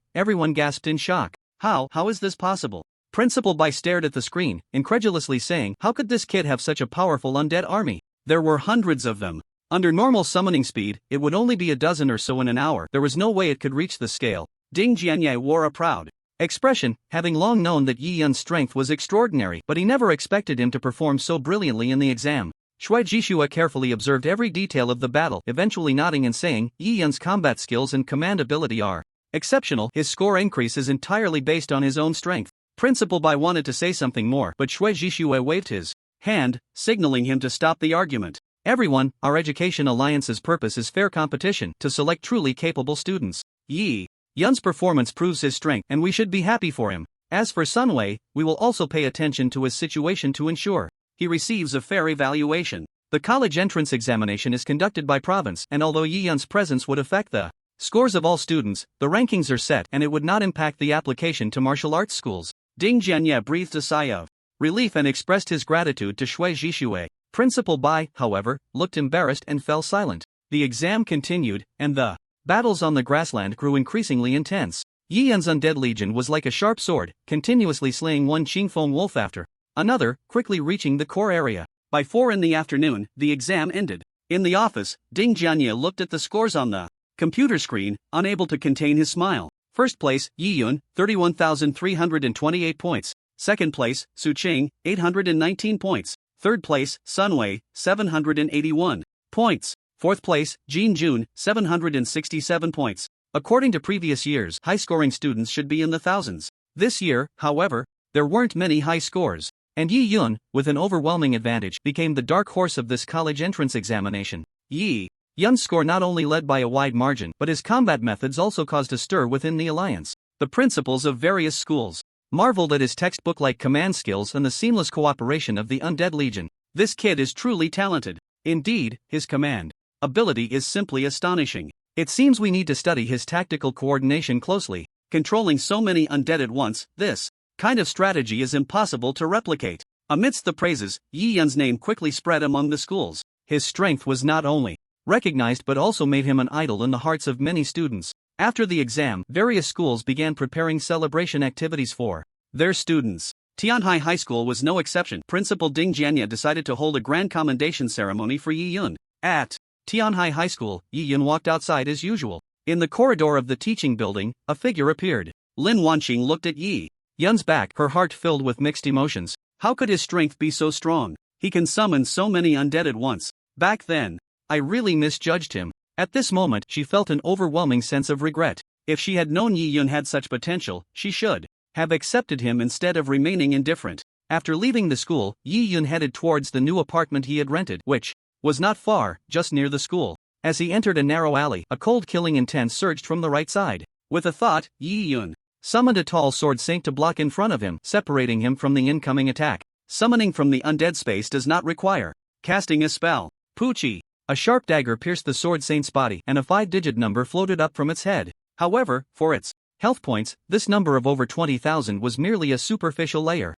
S1: everyone gasped in shock. How is this possible? Principal Bai stared at the screen, incredulously saying, how could this kid have such a powerful undead army? There were hundreds of them. Under normal summoning speed, it would only be a dozen or so in an hour. There was no way it could reach the scale. Ding Jianye wore a proud expression, having long known that Yi Yun's strength was extraordinary, but he never expected him to perform so brilliantly in the exam. Shui Jishue carefully observed every detail of the battle, eventually nodding and saying, Yi Yun's combat skills and command ability are exceptional. His score increase is entirely based on his own strength. Principal Bai wanted to say something more, but Shui Jishue waved his hand, signaling him to stop the argument. Everyone, our Education Alliance's purpose is fair competition, to select truly capable students. Yi Yun's performance proves his strength, and we should be happy for him. As for Sunwei, we will also pay attention to his situation to ensure he receives a fair evaluation. The college entrance examination is conducted by province, and although Yi Yun's presence would affect the scores of all students, the rankings are set and it would not impact the application to martial arts schools. Ding Jianye breathed a sigh of relief and expressed his gratitude to Shui Jishue. Principal Bai, however, looked embarrassed and fell silent. The exam continued, and the battles on the grassland grew increasingly intense. Yi Yun's undead legion was like a sharp sword, continuously slaying one Qingfeng wolf after another, quickly reaching the core area. By 4 in the afternoon, the exam ended. In the office, Ding Jianye looked at the scores on the computer screen, unable to contain his smile. First place, Yi Yun, 31,328 points. Second place, Su Qing, 819 points. Third place, Sunwei, 781 points. Fourth place, Jin Jun, 767 points. According to previous years, high-scoring students should be in the thousands. This year, however, there weren't many high scores, and Yi Yun, with an overwhelming advantage, became the dark horse of this college entrance examination. Yi Yun's score not only led by a wide margin, but his combat methods also caused a stir within the alliance. The principals of various schools marveled at his textbook-like command skills and the seamless cooperation of the undead legion. This kid is truly talented. Indeed, his command ability is simply astonishing.
S2: It seems we need to study his tactical coordination closely. Controlling so many undead at once, this kind of strategy is impossible to replicate. Amidst the praises, Yi Yun's name quickly spread among the schools. His strength was not only recognized but also made him an idol in the hearts of many students. After the exam, various schools began preparing celebration activities for their students. Tianhai High School was no exception. Principal Ding Jianya decided to hold a grand commendation ceremony for Yi Yun. At Tianhai High School, Yi Yun walked outside as usual. In the corridor of the teaching building, a figure appeared. Lin Wanqing looked at Yi Yun's back, her heart filled with mixed emotions. How could his strength be so strong? He can summon so many undead at once. Back then, I really misjudged him. At this moment, she felt an overwhelming sense of regret. If she had known Yi Yun had such potential, she should have accepted him instead of remaining indifferent. After leaving the school, Yi Yun headed towards the new apartment he had rented, which was not far, just near the school. As he entered a narrow alley, a cold-killing intent surged from the right side. With a thought, Yi Yun summoned a tall sword saint to block in front of him, separating him from the incoming attack. Summoning from the undead space does not require casting a spell. Puchi. A sharp dagger pierced the sword saint's body and a 5-digit number floated up from its head. However, for its health points, this number of over 20,000 was merely a superficial layer.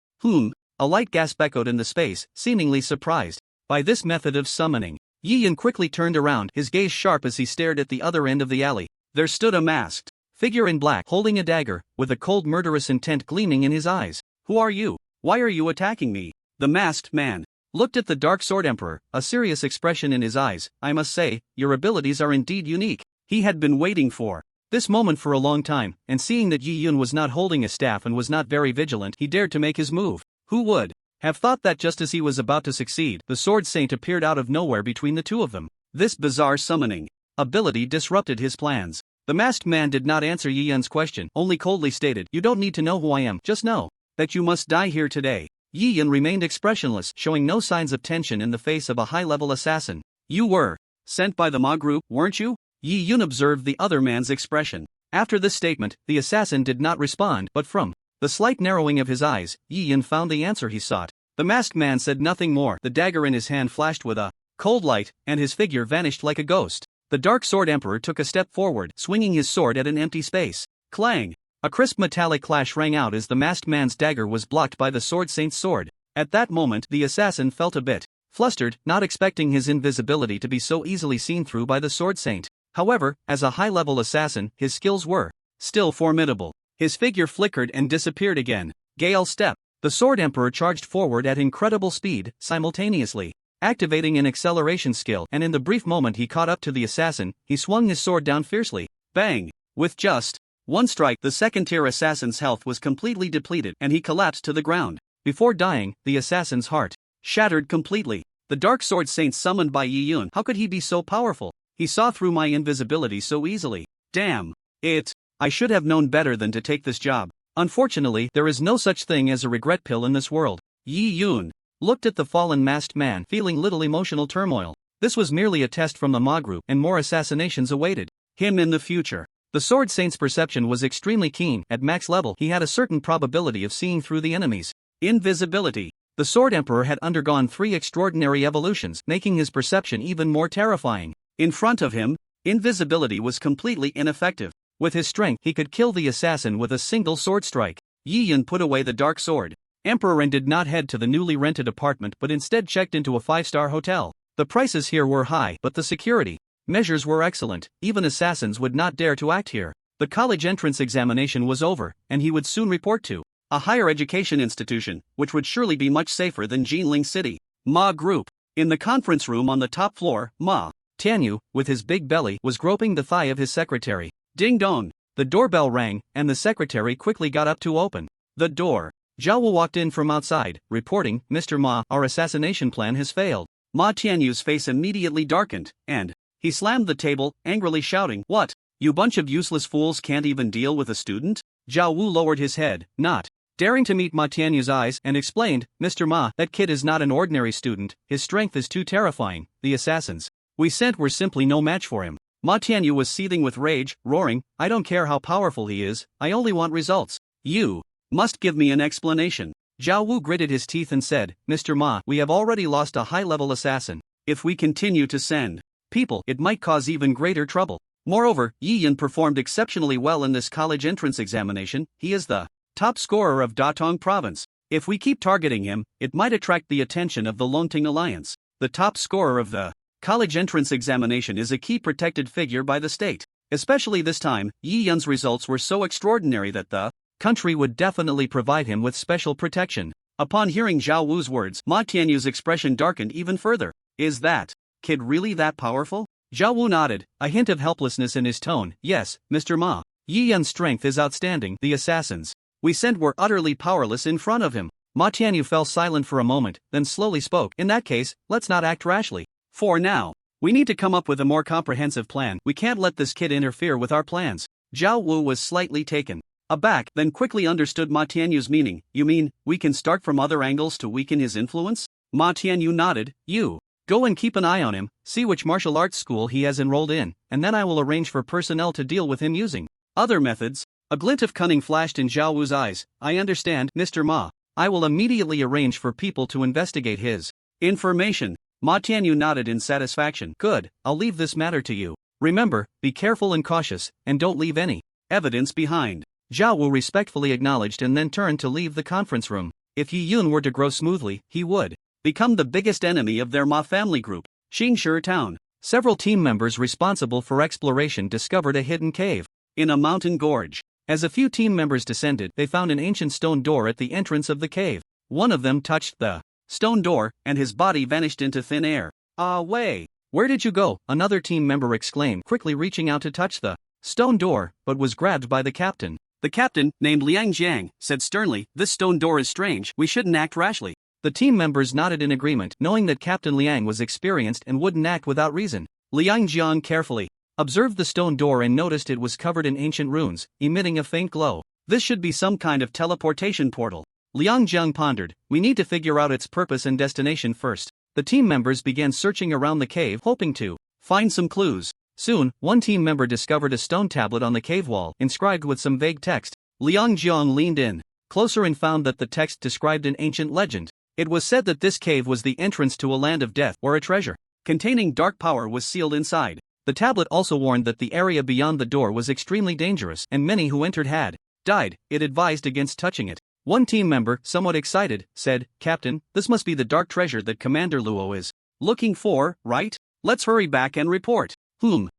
S2: A light gasp echoed in the space, seemingly surprised by this method of summoning. Yi Yun quickly turned around, his gaze sharp as he stared at the other end of the alley. There stood a masked figure in black, holding a dagger, with a cold murderous intent gleaming in his eyes. Who are you? Why are you attacking me? The masked man looked at the Dark Sword Emperor, a serious expression in his eyes. I must say, your abilities are indeed unique. He had been waiting for this moment for a long time, and seeing that Yi Yun was not holding a staff and was not very vigilant, he dared to make his move. Who would have thought that just as he was about to succeed, the Sword Saint appeared out of nowhere between the two of them? This bizarre summoning ability disrupted his plans. The masked man did not answer Yi Yun's question, only coldly stated, "You don't need to know who I am, just know that you must die here today." Yi Yun remained expressionless, showing no signs of tension in the face of a high-level assassin. You were sent by the Ma group, weren't you? Yi Yun observed the other man's expression. After this statement, the assassin did not respond, but from the slight narrowing of his eyes, Yi Yun found the answer he sought. The masked man said nothing more. The dagger in his hand flashed with a cold light, and his figure vanished like a ghost. The Dark Sword Emperor took a step forward, swinging his sword at an empty space. Clang! A crisp metallic clash rang out as the masked man's dagger was blocked by the Sword Saint's sword. At that moment, the assassin felt a bit flustered, not expecting his invisibility to be so easily seen through by the Sword Saint. However, as a high-level assassin, his skills were still formidable. His figure flickered and disappeared again. Gale step. The Sword Emperor charged forward at incredible speed, simultaneously activating an acceleration skill, and in the brief moment he caught up to the assassin, he swung his sword down fiercely. Bang! With just one strike, the second-tier assassin's health was completely depleted, and he collapsed to the ground. Before dying, the assassin's heart shattered completely. The Dark Sword Saint summoned by Yi Yun, how could he be so powerful? He saw through my invisibility so easily. Damn it! I should have known better than to take this job. Unfortunately, there is no such thing as a regret pill in this world. Yi Yun looked at the fallen masked man, feeling little emotional turmoil. This was merely a test from the Ma group, and more assassinations awaited him in the future. The Sword Saint's perception was extremely keen. At max level, he had a certain probability of seeing through the enemies. Invisibility. The Sword Emperor had undergone 3 extraordinary evolutions, making his perception even more terrifying. In front of him, invisibility was completely ineffective. With his strength, he could kill the assassin with a single sword strike. Yi Yun put away the Dark Sword Emperor and did not head to the newly rented apartment but instead checked into a 5-star hotel. The prices here were high, but the security measures were excellent. Even assassins would not dare to act here. The college entrance examination was over, and he would soon report to a higher education institution, which would surely be much safer than Jinling City. Ma Group. In the conference room on the top floor, Ma Tianyu, with his big belly, was groping the thigh of his secretary. Ding dong! The doorbell rang, and the secretary quickly got up to open the door. Zhao Wu walked in from outside, reporting, "Mr. Ma, our assassination plan has failed." Ma Tianyu's face immediately darkened, and he slammed the table, angrily shouting, "What? You bunch of useless fools can't even deal with a student?" Zhao Wu lowered his head, not daring to meet Ma Tianyu's eyes, and explained, "Mr. Ma, that kid is not an ordinary student, his strength is too terrifying. The assassins we sent were simply no match for him." Ma Tianyu was seething with rage, roaring, "I don't care how powerful he is, I only want results. You must give me an explanation." Zhao Wu gritted his teeth and said, "Mr. Ma, we have already lost a high-level assassin. If we continue to send people, it might cause even greater trouble. Moreover, Yi Yun performed exceptionally well in this college entrance examination. He is the top scorer of Datong province. If we keep targeting him, it might attract the attention of the Longting Alliance. The top scorer of the college entrance examination is a key protected figure by the state. Especially this time, Yi Yun's results were so extraordinary that the country would definitely provide him with special protection. Upon hearing Zhao Wu's words, Ma Tianyu's expression darkened even further. Is that kid really that powerful? Zhao Wu nodded, a hint of helplessness in his tone. Yes, Mr. Ma. Yi Yun's strength is outstanding. The assassins we sent were utterly powerless in front of him. Ma Tianyu fell silent for a moment, then slowly spoke. In that case, let's not act rashly. For now, we need to come up with a more comprehensive plan. We can't let this kid interfere with our plans. Zhao Wu was slightly taken aback, then quickly understood Ma Tianyu's meaning. You mean, we can start from other angles to weaken his influence? Ma Tianyu nodded. You go and keep an eye on him, see which martial arts school he has enrolled in, and then I will arrange for personnel to deal with him using other methods. A glint of cunning flashed in Zhao Wu's eyes. I understand, Mr. Ma. I will immediately arrange for people to investigate his information. Ma Tianyu nodded in satisfaction. Good, I'll leave this matter to you. Remember, be careful and cautious, and don't leave any evidence behind. Zhao Wu respectfully acknowledged and then turned to leave the conference room. If Yi Yun were to grow smoothly, he would become the biggest enemy of their Ma family group. Xingshi Town. Several team members responsible for exploration discovered a hidden cave in a mountain gorge. As a few team members descended, they found an ancient stone door at the entrance of the cave. One of them touched the stone door, and his body vanished into thin air. Ah, Wei! Where did you go? Another team member exclaimed, quickly reaching out to touch the stone door, but was grabbed by the captain. The captain, named Liang Jiang, said sternly, this stone door is strange, we shouldn't act rashly. The team members nodded in agreement, knowing that Captain Liang was experienced and wouldn't act without reason. Liang Jiang carefully observed the stone door and noticed it was covered in ancient runes, emitting a faint glow. This should be some kind of teleportation portal. Liang Jiang pondered, we need to figure out its purpose and destination first. The team members began searching around the cave, hoping to find some clues. Soon, one team member discovered a stone tablet on the cave wall, inscribed with some vague text. Liang Jiang leaned in closer and found that the text described an ancient legend. It was said that this cave was the entrance to a land of death, or a treasure containing dark power was sealed inside. The tablet also warned that the area beyond the door was extremely dangerous, and many who entered had died. It advised against touching it. One team member, somewhat excited, said, Captain, this must be the dark treasure that Commander Luo is looking for, right? Let's hurry back and report. Liang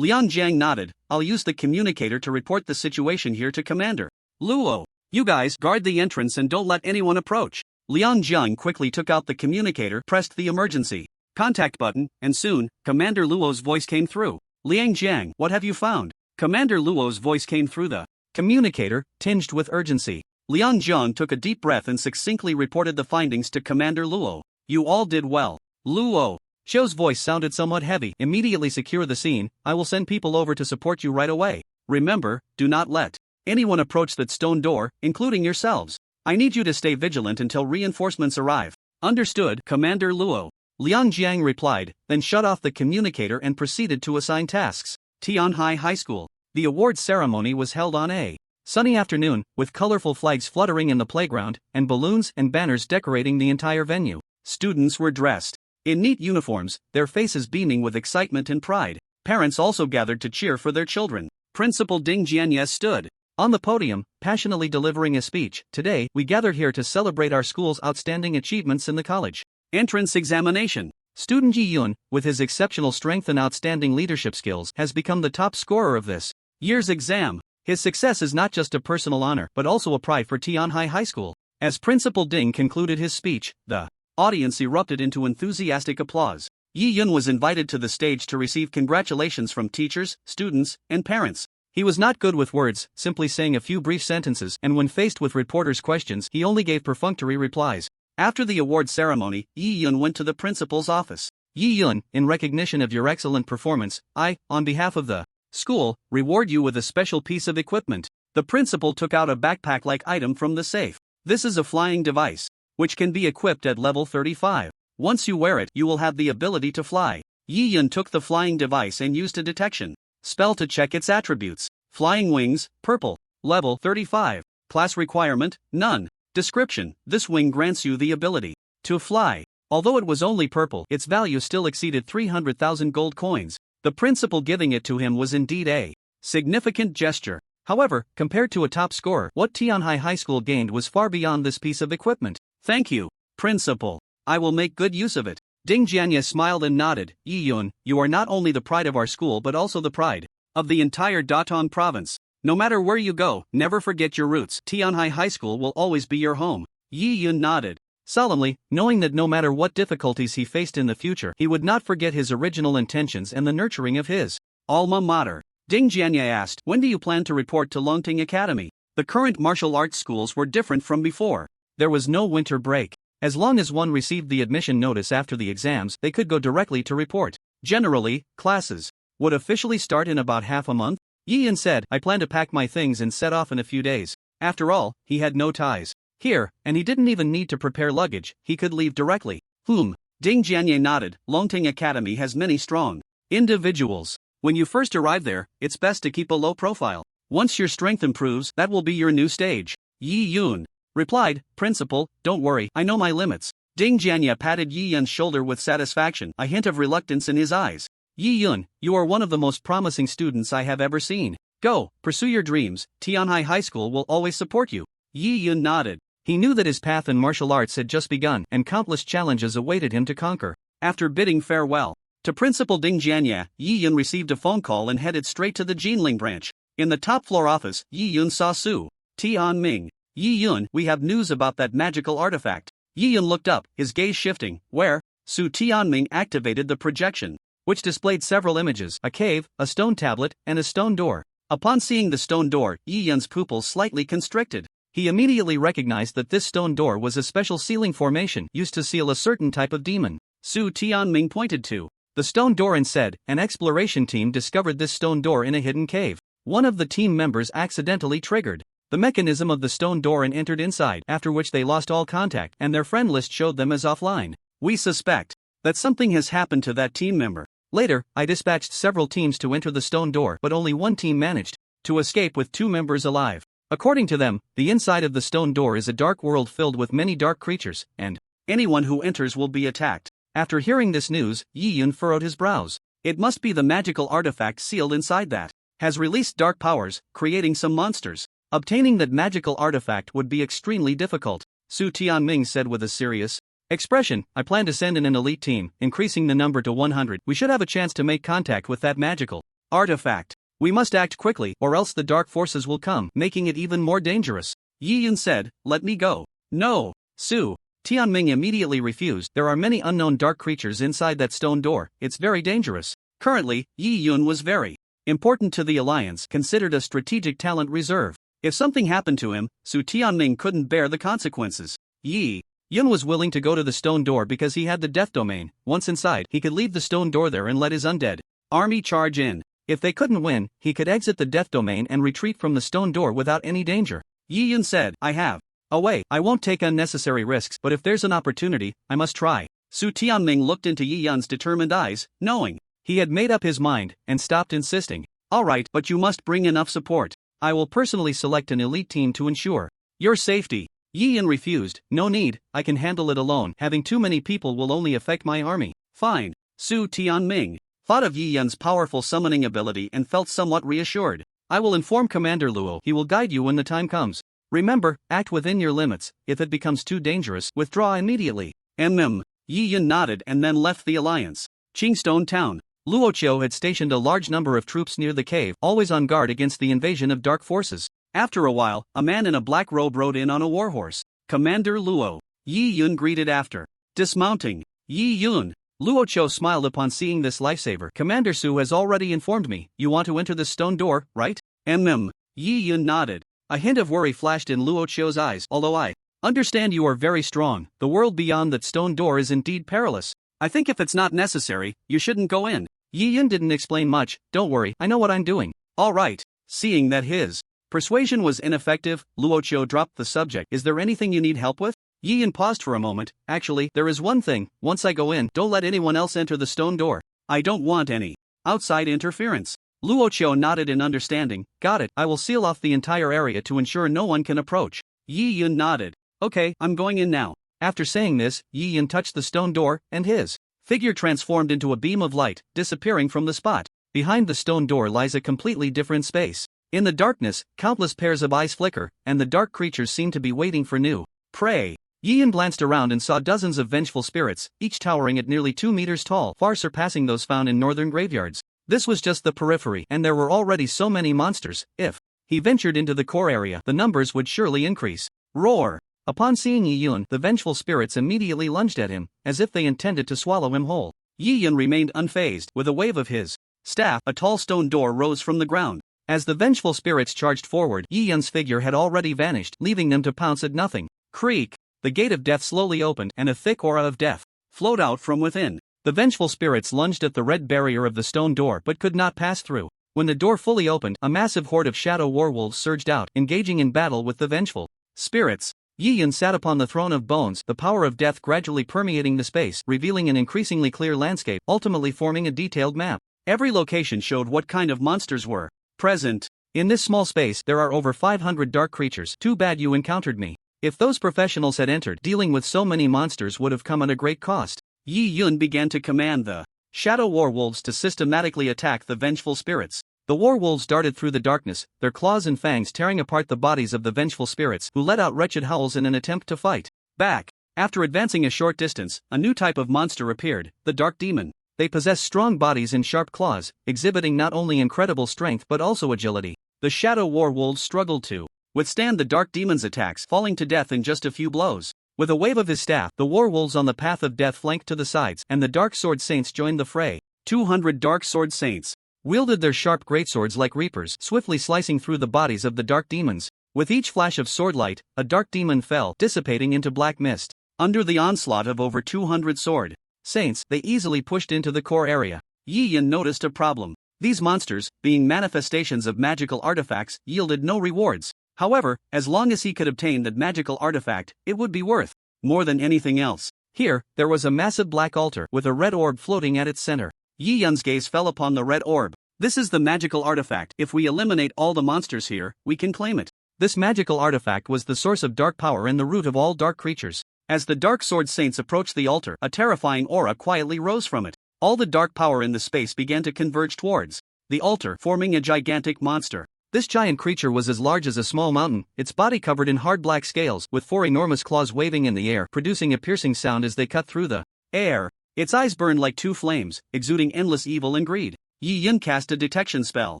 S2: Jiang nodded. I'll use the communicator to report the situation here to Commander Luo. You guys guard the entrance and don't let anyone approach. Liang Jiang quickly took out the communicator, pressed the emergency contact button, and soon, Commander Luo's voice came through. Liang Jiang, what have you found? Commander Luo's voice came through the communicator, tinged with urgency. Liang Jiang took a deep breath and succinctly reported the findings to Commander Luo. You all did well. Luo. Shou's voice sounded somewhat heavy. Immediately secure the scene, I will send people over to support you right away. Remember, do not let anyone approach that stone door, including yourselves. I need you to stay vigilant until reinforcements arrive. Understood, Commander Luo. Liang Jiang replied, then shut off the communicator and proceeded to assign tasks. Tianhai High School. The awards ceremony was held on a sunny afternoon, with colorful flags fluttering in the playground, and balloons and banners decorating the entire venue. Students were dressed in neat uniforms, their faces beaming with excitement and pride. Parents also gathered to cheer for their children. Principal Ding Jianye stood on the podium, passionately delivering a speech. Today, we gather here to celebrate our school's outstanding achievements in the college entrance examination. Student Yi Yun, with his exceptional strength and outstanding leadership skills, has become the top scorer of this year's exam. His success is not just a personal honor but also a pride for Tianhai High School. As Principal Ding concluded his speech, the audience erupted into enthusiastic applause. Yi Yun was invited to the stage to receive congratulations from teachers, students, and parents. He was not good with words, simply saying a few brief sentences, and when faced with reporters' questions, he only gave perfunctory replies. After the award ceremony, Yi Yun went to the principal's office. Yi Yun, in recognition of your excellent performance, I, on behalf of the school, reward you with a special piece of equipment. The principal took out a backpack-like item from the safe. This is a flying device, which can be equipped at level 35. Once you wear it, you will have the ability to fly. Yi Yun took the flying device and used a detection spell to check its attributes. Flying wings, purple, level 35. Class requirement, none. Description: this wing grants you the ability to fly. Although it was only purple, its value still exceeded 300,000 gold coins. The principal giving it to him was indeed a significant gesture. However, compared to a top scorer, what Tianhai High School gained was far beyond this piece of equipment. Thank you, principal. I will make good use of it. Ding Jianye smiled and nodded. Yi-yun, you are not only the pride of our school but also the pride of the entire Datong province. No matter where you go, never forget your roots. Tianhai High School will always be your home. Yi-yun nodded solemnly, knowing that no matter what difficulties he faced in the future, he would not forget his original intentions and the nurturing of his alma mater. Ding Jianye asked, when do you plan to report to Longting Academy? The current martial arts schools were different from before. There was no winter break. As long as one received the admission notice after the exams, they could go directly to report. Generally, classes would officially start in about half a month. Yi-yun said, I plan to pack my things and set off in a few days. After all, he had no ties here, and he didn't even need to prepare luggage, he could leave directly. Ding Jianye nodded. Longting Academy has many strong individuals. When you first arrive there, it's best to keep a low profile. Once your strength improves, that will be your new stage. Yi-yun replied, Principal, don't worry, I know my limits. Ding Jianye patted Yi-yun's shoulder with satisfaction, a hint of reluctance in his eyes. Yi-yun, you are one of the most promising students I have ever seen. Go, pursue your dreams, Tianhai High School will always support you. Yi-yun nodded. He knew that his path in martial arts had just begun and countless challenges awaited him to conquer. After bidding farewell to Principal Ding Jianye, Yi-yun received a phone call and headed straight to the Jinling branch. In the top floor office, Yi-yun saw Su Tianming. Yi-yun, we have news about that magical artifact. Yi-yun looked up, his gaze shifting, where? Su Tianming activated the projection, which displayed several images, a cave, a stone tablet, and a stone door. Upon seeing the stone door, Yi-yun's pupils slightly constricted. He immediately recognized that this stone door was a special sealing formation used to seal a certain type of demon. Su Tianming pointed to the stone door and said, an exploration team discovered this stone door in a hidden cave. One of the team members accidentally triggered the mechanism of the stone door and entered inside, after which they lost all contact and their friend list showed them as offline. We suspect that something has happened to that team member. Later, I dispatched several teams to enter the stone door, but only one team managed to escape with 2 members alive. According to them, the inside of the stone door is a dark world filled with many dark creatures, and anyone who enters will be attacked. After hearing this news, Yi-yun furrowed his brows. It must be the magical artifact sealed inside that has released dark powers, creating some monsters. Obtaining that magical artifact would be extremely difficult. Su Tianming said with a serious expression, I plan to send in an elite team, increasing the number to 100. We should have a chance to make contact with that magical artifact. We must act quickly, or else the dark forces will come, making it even more dangerous. Yi-yun said, let me go. No. Su Tianming immediately refused. There are many unknown dark creatures inside that stone door, it's very dangerous. Currently, Yi-yun was very important to the alliance, considered a strategic talent reserve. If something happened to him, Su Tianming couldn't bear the consequences. Yi-yun was willing to go to the stone door because he had the death domain. Once inside, he could leave the stone door there and let his undead army charge in. If they couldn't win, he could exit the death domain and retreat from the stone door without any danger. Yi-yun said, I have a way. I won't take unnecessary risks, but if there's an opportunity, I must try. Su Tianming looked into Yi-yun's determined eyes, knowing he had made up his mind, and stopped insisting. All right, but you must bring enough support. I will personally select an elite team to ensure your safety. Yi-yun refused. No need, I can handle it alone. Having too many people will only affect my army. Fine. Su Tianming thought of Yi-yun's powerful summoning ability and felt somewhat reassured. I will inform Commander Luo. He will guide you when the time comes. Remember, act within your limits. If it becomes too dangerous, withdraw immediately. Yi-yun nodded and then left the alliance. Qingstone Town. Luoqiu had stationed a large number of troops near the cave, always on guard against the invasion of dark forces. After a while, a man in a black robe rode in on a warhorse. Commander Luo. Yi-yun greeted after dismounting. Yi-yun. Luoqiu smiled upon seeing this lifesaver. Commander Su has already informed me. You want to enter the stone door, right? Yi-yun nodded. A hint of worry flashed in Luoqiu's eyes. Although I understand you are very strong, the world beyond that stone door is indeed perilous. I think if it's not necessary, you shouldn't go in. Yi-yun didn't explain much. Don't worry, I know what I'm doing. All right. Seeing that his persuasion was ineffective, Luoqiu dropped the subject. Is there anything you need help with? Yi-yun paused for a moment. Actually, there is one thing. Once I go in, don't let anyone else enter the stone door. I don't want any outside interference. Luoqiu nodded in understanding. Got it, I will seal off the entire area to ensure no one can approach. Yi-yun nodded. Okay, I'm going in now. After saying this, Yi-yun touched the stone door, and his figure transformed into a beam of light, disappearing from the spot.
S1: Behind the stone door lies a completely different space. In the darkness, countless pairs of eyes flicker, and the dark creatures seem to be waiting for new prey. Yi Yun glanced around and saw dozens of vengeful spirits, each towering at nearly 2 meters tall, far surpassing those found in northern graveyards. This was just the periphery, and there were already so many monsters. If he ventured into the core area, the numbers would surely increase. Roar! Upon seeing Yi Yun, the vengeful spirits immediately lunged at him, as if they intended to swallow him whole. Yi Yun remained unfazed. With a wave of his staff, a tall stone door rose from the ground. As the vengeful spirits charged forward, Yi Yun's figure had already vanished, leaving them to pounce at nothing. Creak! The gate of death slowly opened, and a thick aura of death flowed out from within. The vengeful spirits lunged at the red barrier of the stone door but could not pass through. When the door fully opened, a massive horde of shadow werewolves surged out, engaging in battle with the vengeful spirits. Yi Yun sat upon the throne of bones, the power of death gradually permeating the space, revealing an increasingly clear landscape, ultimately forming a detailed map. Every location showed what kind of monsters were present. In this small space, there are over 500 dark creatures. Too bad you encountered me. If those professionals had entered, dealing with so many monsters would have come at a great cost. Yi Yun began to command the shadow werewolves to systematically attack the vengeful spirits. The werewolves darted through the darkness, their claws and fangs tearing apart the bodies of the vengeful spirits, who let out wretched howls in an attempt to fight back. After advancing a short distance, a new type of monster appeared, the dark demon. They possess strong bodies and sharp claws, exhibiting not only incredible strength but also agility. The shadow werewolves struggled to withstand the dark demon's attacks, falling to death in just a few blows. With a wave of his staff, the werewolves on the path of death flanked to the sides, and the dark sword saints joined the fray. 200 dark sword saints wielded their sharp greatswords like reapers, swiftly slicing through the bodies of the dark demons. With each flash of swordlight, a dark demon fell, dissipating into black mist. Under the onslaught of over 200 sword saints, they easily pushed into the core area. Yi Yun noticed a problem. These monsters, being manifestations of magical artifacts, yielded no rewards. However, as long as he could obtain that magical artifact, it would be worth more than anything else. Here, there was a massive black altar with a red orb floating at its center. Yi Yun's gaze fell upon the red orb. This is the magical artifact. If we eliminate all the monsters here, we can claim it. This magical artifact was the source of dark power and the root of all dark creatures. As the dark sword saints approached the altar, a terrifying aura quietly rose from it. All the dark power in the space began to converge towards the altar, forming a gigantic monster. This giant creature was as large as a small mountain, its body covered in hard black scales, with 4 enormous claws waving in the air, producing a piercing sound as they cut through the air. Its eyes burned like 2 flames, exuding endless evil and greed. Yi Yun cast a detection spell.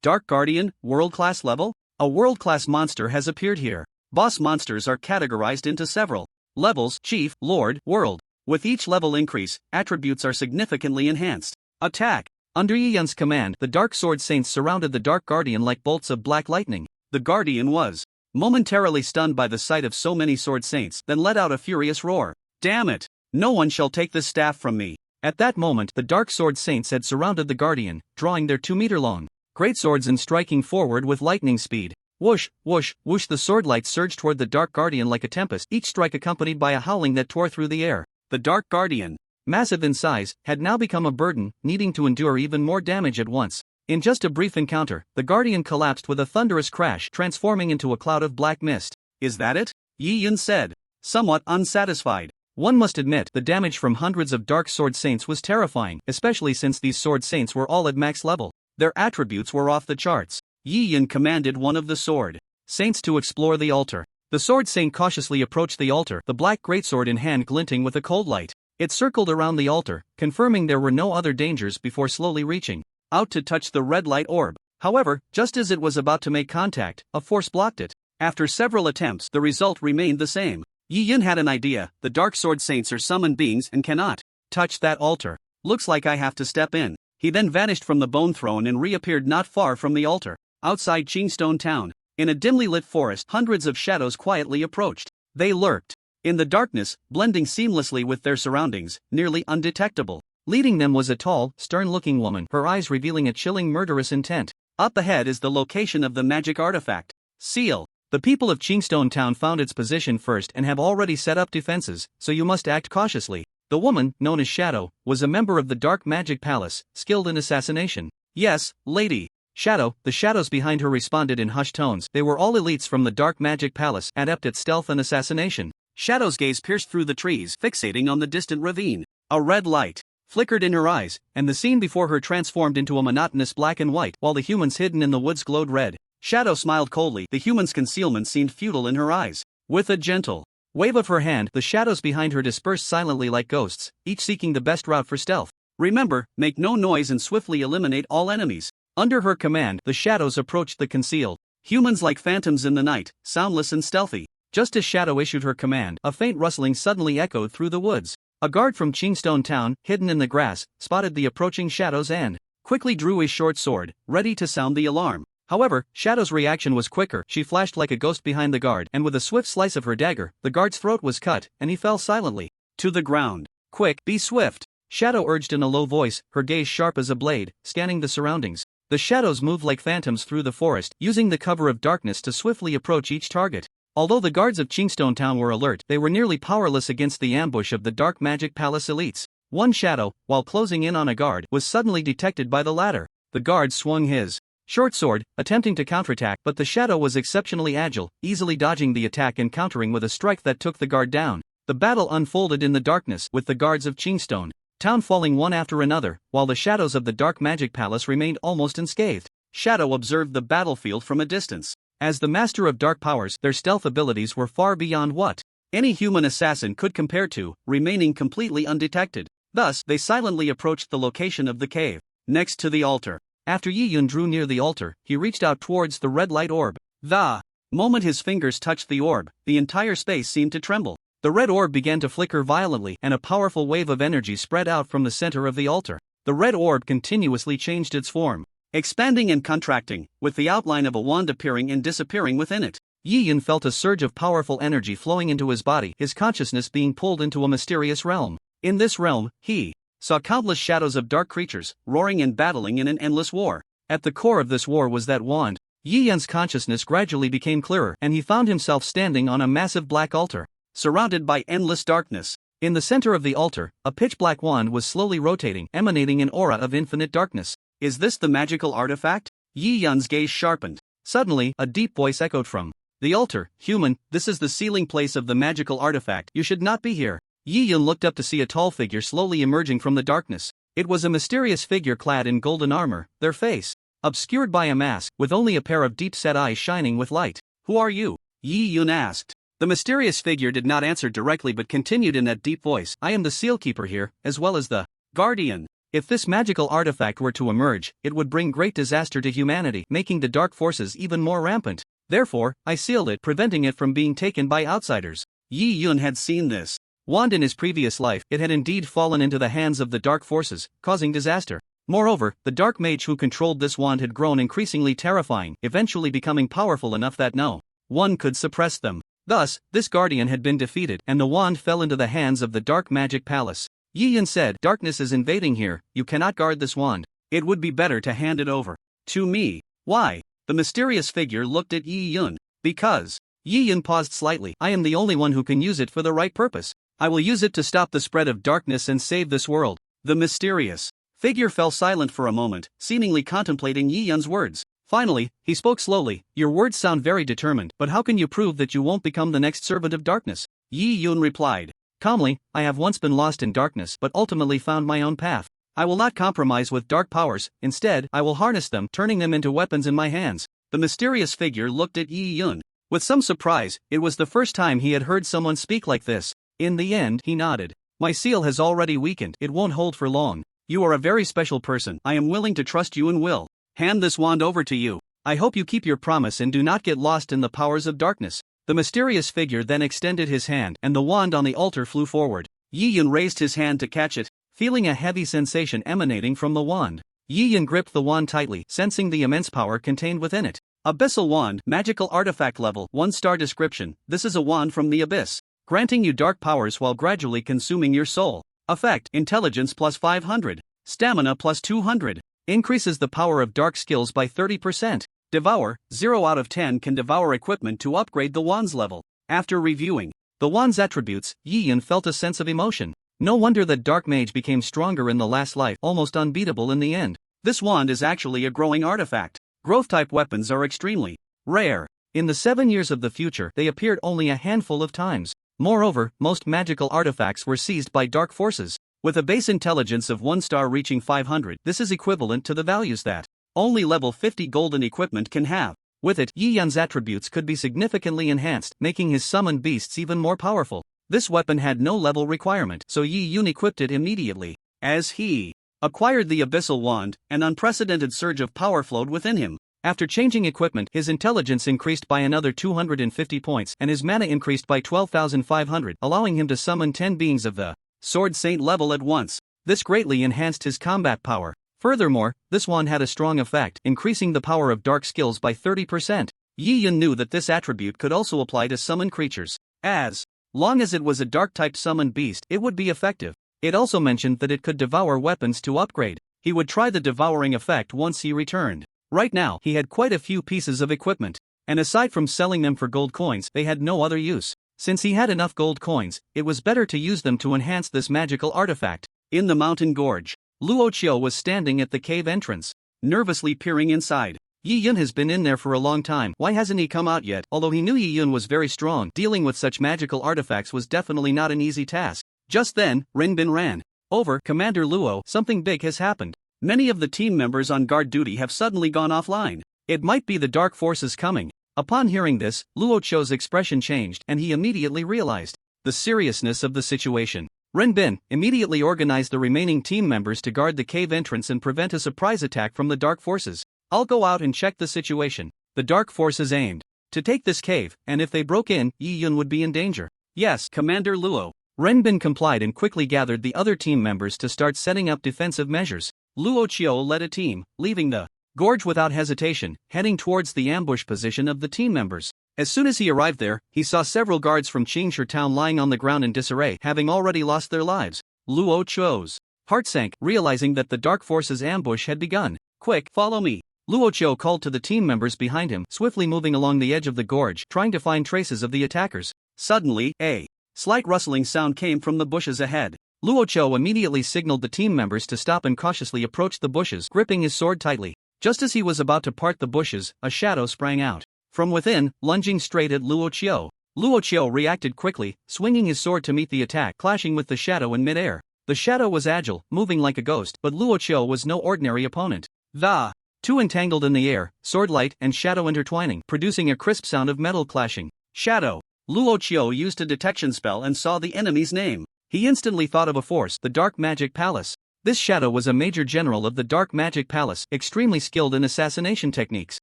S1: Dark Guardian, world-class level? A world-class monster has appeared here. Boss monsters are categorized into several levels: Chief, Lord, World. With each level increase, attributes are significantly enhanced. Attack! Under Yi Yun's command, the Dark Sword Saints surrounded the Dark Guardian like bolts of black lightning. The Guardian was momentarily stunned by the sight of so many Sword Saints, then let out a furious roar. Damn it! No one shall take this staff from me. At that moment, the Dark Sword Saints had surrounded the Guardian, drawing their 2-meter-long greatswords and striking forward with lightning speed. Whoosh, whoosh, whoosh! The sword light surged toward the Dark Guardian like a tempest, each strike accompanied by a howling that tore through the air. The Dark Guardian, massive in size, had now become a burden, needing to endure even more damage at once. In just a brief encounter, the Guardian collapsed with a thunderous crash, transforming into a cloud of black mist. Is that it? Yi Yun said, somewhat unsatisfied. One must admit, the damage from hundreds of Dark Sword Saints was terrifying, especially since these Sword Saints were all at max level. Their attributes were off the charts. Yi Yun commanded one of the Sword Saints to explore the altar. The Sword Saint cautiously approached the altar, the black greatsword in hand glinting with a cold light. It circled around the altar, confirming there were no other dangers before slowly reaching out to touch the red light orb. However, just as it was about to make contact, a force blocked it. After several attempts, the result remained the same. Yi Yun had an idea. The Dark Sword Saints are summoned beings and cannot touch that altar. Looks like I have to step in. He then vanished from the bone throne and reappeared not far from the altar. Outside Qingstone Town, in a dimly lit forest, hundreds of shadows quietly approached. They lurked in the darkness, blending seamlessly with their surroundings, nearly undetectable. Leading them was a tall, stern-looking woman, her eyes revealing a chilling murderous intent. Up ahead is the location of the magic artifact. Seal. The people of Qingstone Town found its position first and have already set up defenses, so you must act cautiously. The woman, known as Shadow, was a member of the Dark Magic Palace, skilled in assassination. Yes, lady. Shadow. The shadows behind her responded in hushed tones. They were all elites from the Dark Magic Palace, adept at stealth and assassination. Shadow's gaze pierced through the trees, fixating on the distant ravine. A red light
S2: flickered in her eyes, and the scene before her transformed into a monotonous black and white, while the humans hidden in the woods glowed red. Shadow smiled coldly, the human's concealment seemed futile in her eyes. With a gentle wave of her hand, the shadows behind her dispersed silently like ghosts, each seeking the best route for stealth. Remember, make no noise and swiftly eliminate all enemies. Under her command, the shadows approached the concealed humans like phantoms in the night, soundless and stealthy. Just as Shadow issued her command, a faint rustling suddenly echoed through the woods. A guard from Chingstone Town, hidden in the grass, spotted the approaching shadows and quickly drew his short sword, ready to sound the alarm. However, Shadow's reaction was quicker. She flashed like a ghost behind the guard, and with a swift slice of her dagger, the guard's throat was cut, and he fell silently to the ground. Quick, be swift, Shadow urged in a low voice, her gaze sharp as a blade, scanning the surroundings. The shadows moved like phantoms through the forest, using the cover of darkness to swiftly approach each target. Although the guards of Chingstone Town were alert, they were nearly powerless against the ambush of the Dark Magic Palace elites. One shadow, while closing in on a guard, was suddenly detected by the latter. The guard swung his short sword, attempting to counterattack, but the shadow was exceptionally agile, easily dodging the attack and countering with a strike that took the guard down. The battle unfolded in the darkness, with the guards of Chingstone Town falling one after another, while the shadows of the Dark Magic Palace remained almost unscathed. Shadow observed the battlefield from a distance. As the master of dark powers, their stealth abilities were far beyond what any human assassin could compare to, remaining completely undetected. Thus, they silently approached the location of the cave, next to the altar. After Yi Yun drew near the altar, he reached out towards the red light orb. The moment his fingers touched the orb, the entire space seemed to tremble. The red orb began to flicker violently, and a powerful wave of energy spread out from the center of the altar. The red orb continuously changed its form, expanding and contracting, with the outline of a wand appearing and disappearing within it. Yi Yun felt a surge of powerful energy flowing into his body, his consciousness being pulled into a mysterious realm. In this realm, he saw countless shadows of dark creatures, roaring and battling in an endless war. At the core of this war was that wand. Yi Yun's consciousness gradually became clearer, and he found himself standing on a massive black altar, surrounded by endless darkness. In the center of the altar, a pitch-black wand was slowly rotating, emanating an aura of infinite darkness. Is this the magical artifact? Yi Yun's gaze sharpened. Suddenly, a deep voice echoed from the altar. Human, this is the sealing place of the magical artifact. You should not be here. Yi Yun looked up to see a tall figure slowly emerging from the darkness. It was a mysterious figure clad in golden armor, their face obscured by a mask, with only a pair of deep-set eyes shining with light. Who are you? Yi Yun asked. The mysterious figure did not answer directly but continued in that deep voice. I am the Sealkeeper here, as well as the Guardian. If this magical artifact were to emerge, it would bring great disaster to humanity, making the dark forces even more rampant. Therefore, I sealed it, preventing it from being taken by outsiders. Yi Yun had seen this wand in his previous life. It had indeed fallen into the hands of the dark forces, causing disaster. Moreover, the dark mage who controlled this wand had grown increasingly terrifying, eventually becoming powerful enough that no one could suppress them. Thus, this guardian had been defeated, and the wand fell into the hands of the Dark Magic Palace. Yi Yun said, darkness is invading here, you cannot guard this wand. It would be better to hand it over to me. Why? The mysterious figure looked at Yi Yun. Because. Yi Yun paused slightly. I am the only one who can use it for the right purpose. I will use it to stop the spread of darkness and save this world. The mysterious figure fell silent for a moment, seemingly contemplating Yi Yun's words. Finally, he spoke slowly. Your words sound very determined, but how can you prove that you won't become the next servant of darkness? Yi Yun replied calmly, I have once been lost in darkness but ultimately found my own path. I will not compromise with dark powers, instead, I will harness them, turning them into weapons in my hands. The mysterious figure looked at Yi Yun with some surprise. It was the first time he had heard someone speak like this. In the end, he nodded. My seal has already weakened, it won't hold for long. You are a very special person, I am willing to trust you and will hand this wand over to you. I hope you keep your promise and do not get lost in the powers of darkness. The mysterious figure then extended his hand, and the wand on the altar flew forward. Yi Yun raised his hand to catch it, feeling a heavy sensation emanating from the wand. Yi Yun gripped the wand tightly, sensing the immense power contained within it. Abyssal wand, magical artifact level, 1-star description. This is a wand from the abyss, granting you dark powers while gradually consuming your soul. Effect, intelligence plus 500, stamina plus 200. Increases the power of dark skills by 30%. Devour, 0 out of 10 can devour equipment to upgrade the wand's level. After reviewing the wand's attributes, Yi Yun felt a sense of emotion. No wonder that Dark Mage became stronger in the last life, almost unbeatable in the end. This wand is actually a growing artifact. Growth-type weapons are extremely rare. In the 7 years of the future, they appeared only a handful of times. Moreover, most magical artifacts were seized by dark forces. With a base intelligence of 1 star reaching 500, this is equivalent to the values that only level 50 golden equipment can have. With it, Yi Yun's attributes could be significantly enhanced, making his summoned beasts even more powerful. This weapon had no level requirement, so Yi Yun equipped it immediately. As he acquired the Abyssal Wand, an unprecedented surge of power flowed within him. After changing equipment, his intelligence increased by another 250 points and his mana increased by 12,500, allowing him to summon 10 beings of the Sword Saint level at once. This greatly enhanced his combat power. Furthermore, this wand had a strong effect, increasing the power of dark skills by 30%. Yi Yun knew that this attribute could also apply to summon creatures. As long as it was a dark-type summoned beast, it would be effective. It also mentioned that it could devour weapons to upgrade. He would try the devouring effect once he returned. Right now, he had quite a few pieces of equipment, and aside from selling them for gold coins, they had no other use. Since he had enough gold coins, it was better to use them to enhance this magical artifact. In the mountain gorge, Luo Qiu was standing at the cave entrance, nervously peering inside. Yi Yun has been in there for a long time, why hasn't he come out yet? Although he knew Yi Yun was very strong, dealing with such magical artifacts was definitely not an easy task. Just then, Renbin ran. Over, Commander Luo, something big has happened. Many of the team members on guard duty have suddenly gone offline. It might be the dark forces coming. Upon hearing this, Luo Qiu's expression changed and he immediately realized the seriousness of the situation. Renbin immediately organized the remaining team members to guard the cave entrance and prevent a surprise attack from the dark forces. I'll go out and check the situation. The dark forces aimed to take this cave, and if they broke in, Yi Yun would be in danger. Yes, Commander Luo. Renbin complied and quickly gathered the other team members to start setting up defensive measures. Luo Qiu led a team, leaving the gorge without hesitation, heading towards the ambush position of the team members. As soon as he arrived there, he saw several guards from Qingshi town lying on the ground in disarray, having already lost their lives. Luo Qiu's heart sank, realizing that the dark forces' ambush had begun. Quick, follow me. Luo Qiu called to the team members behind him, swiftly moving along the edge of the gorge, trying to find traces of the attackers. Suddenly, a slight rustling sound came from the bushes ahead. Luo Qiu immediately signaled the team members to stop and cautiously approach the bushes, gripping his sword tightly. Just as he was about to part the bushes, a shadow sprang out from within, lunging straight at Luo Qiu. Luo Qiu reacted quickly, swinging his sword to meet the attack, clashing with the shadow in midair. The shadow was agile, moving like a ghost, but Luo Qiu was no ordinary opponent. The two entangled in the air, sword light and shadow intertwining, producing a crisp sound of metal clashing. Shadow. Luo Qiu used a detection spell and saw the enemy's name. He instantly thought of a force, the Dark Magic Palace. This shadow was a major general of the Dark Magic Palace, extremely skilled in assassination techniques.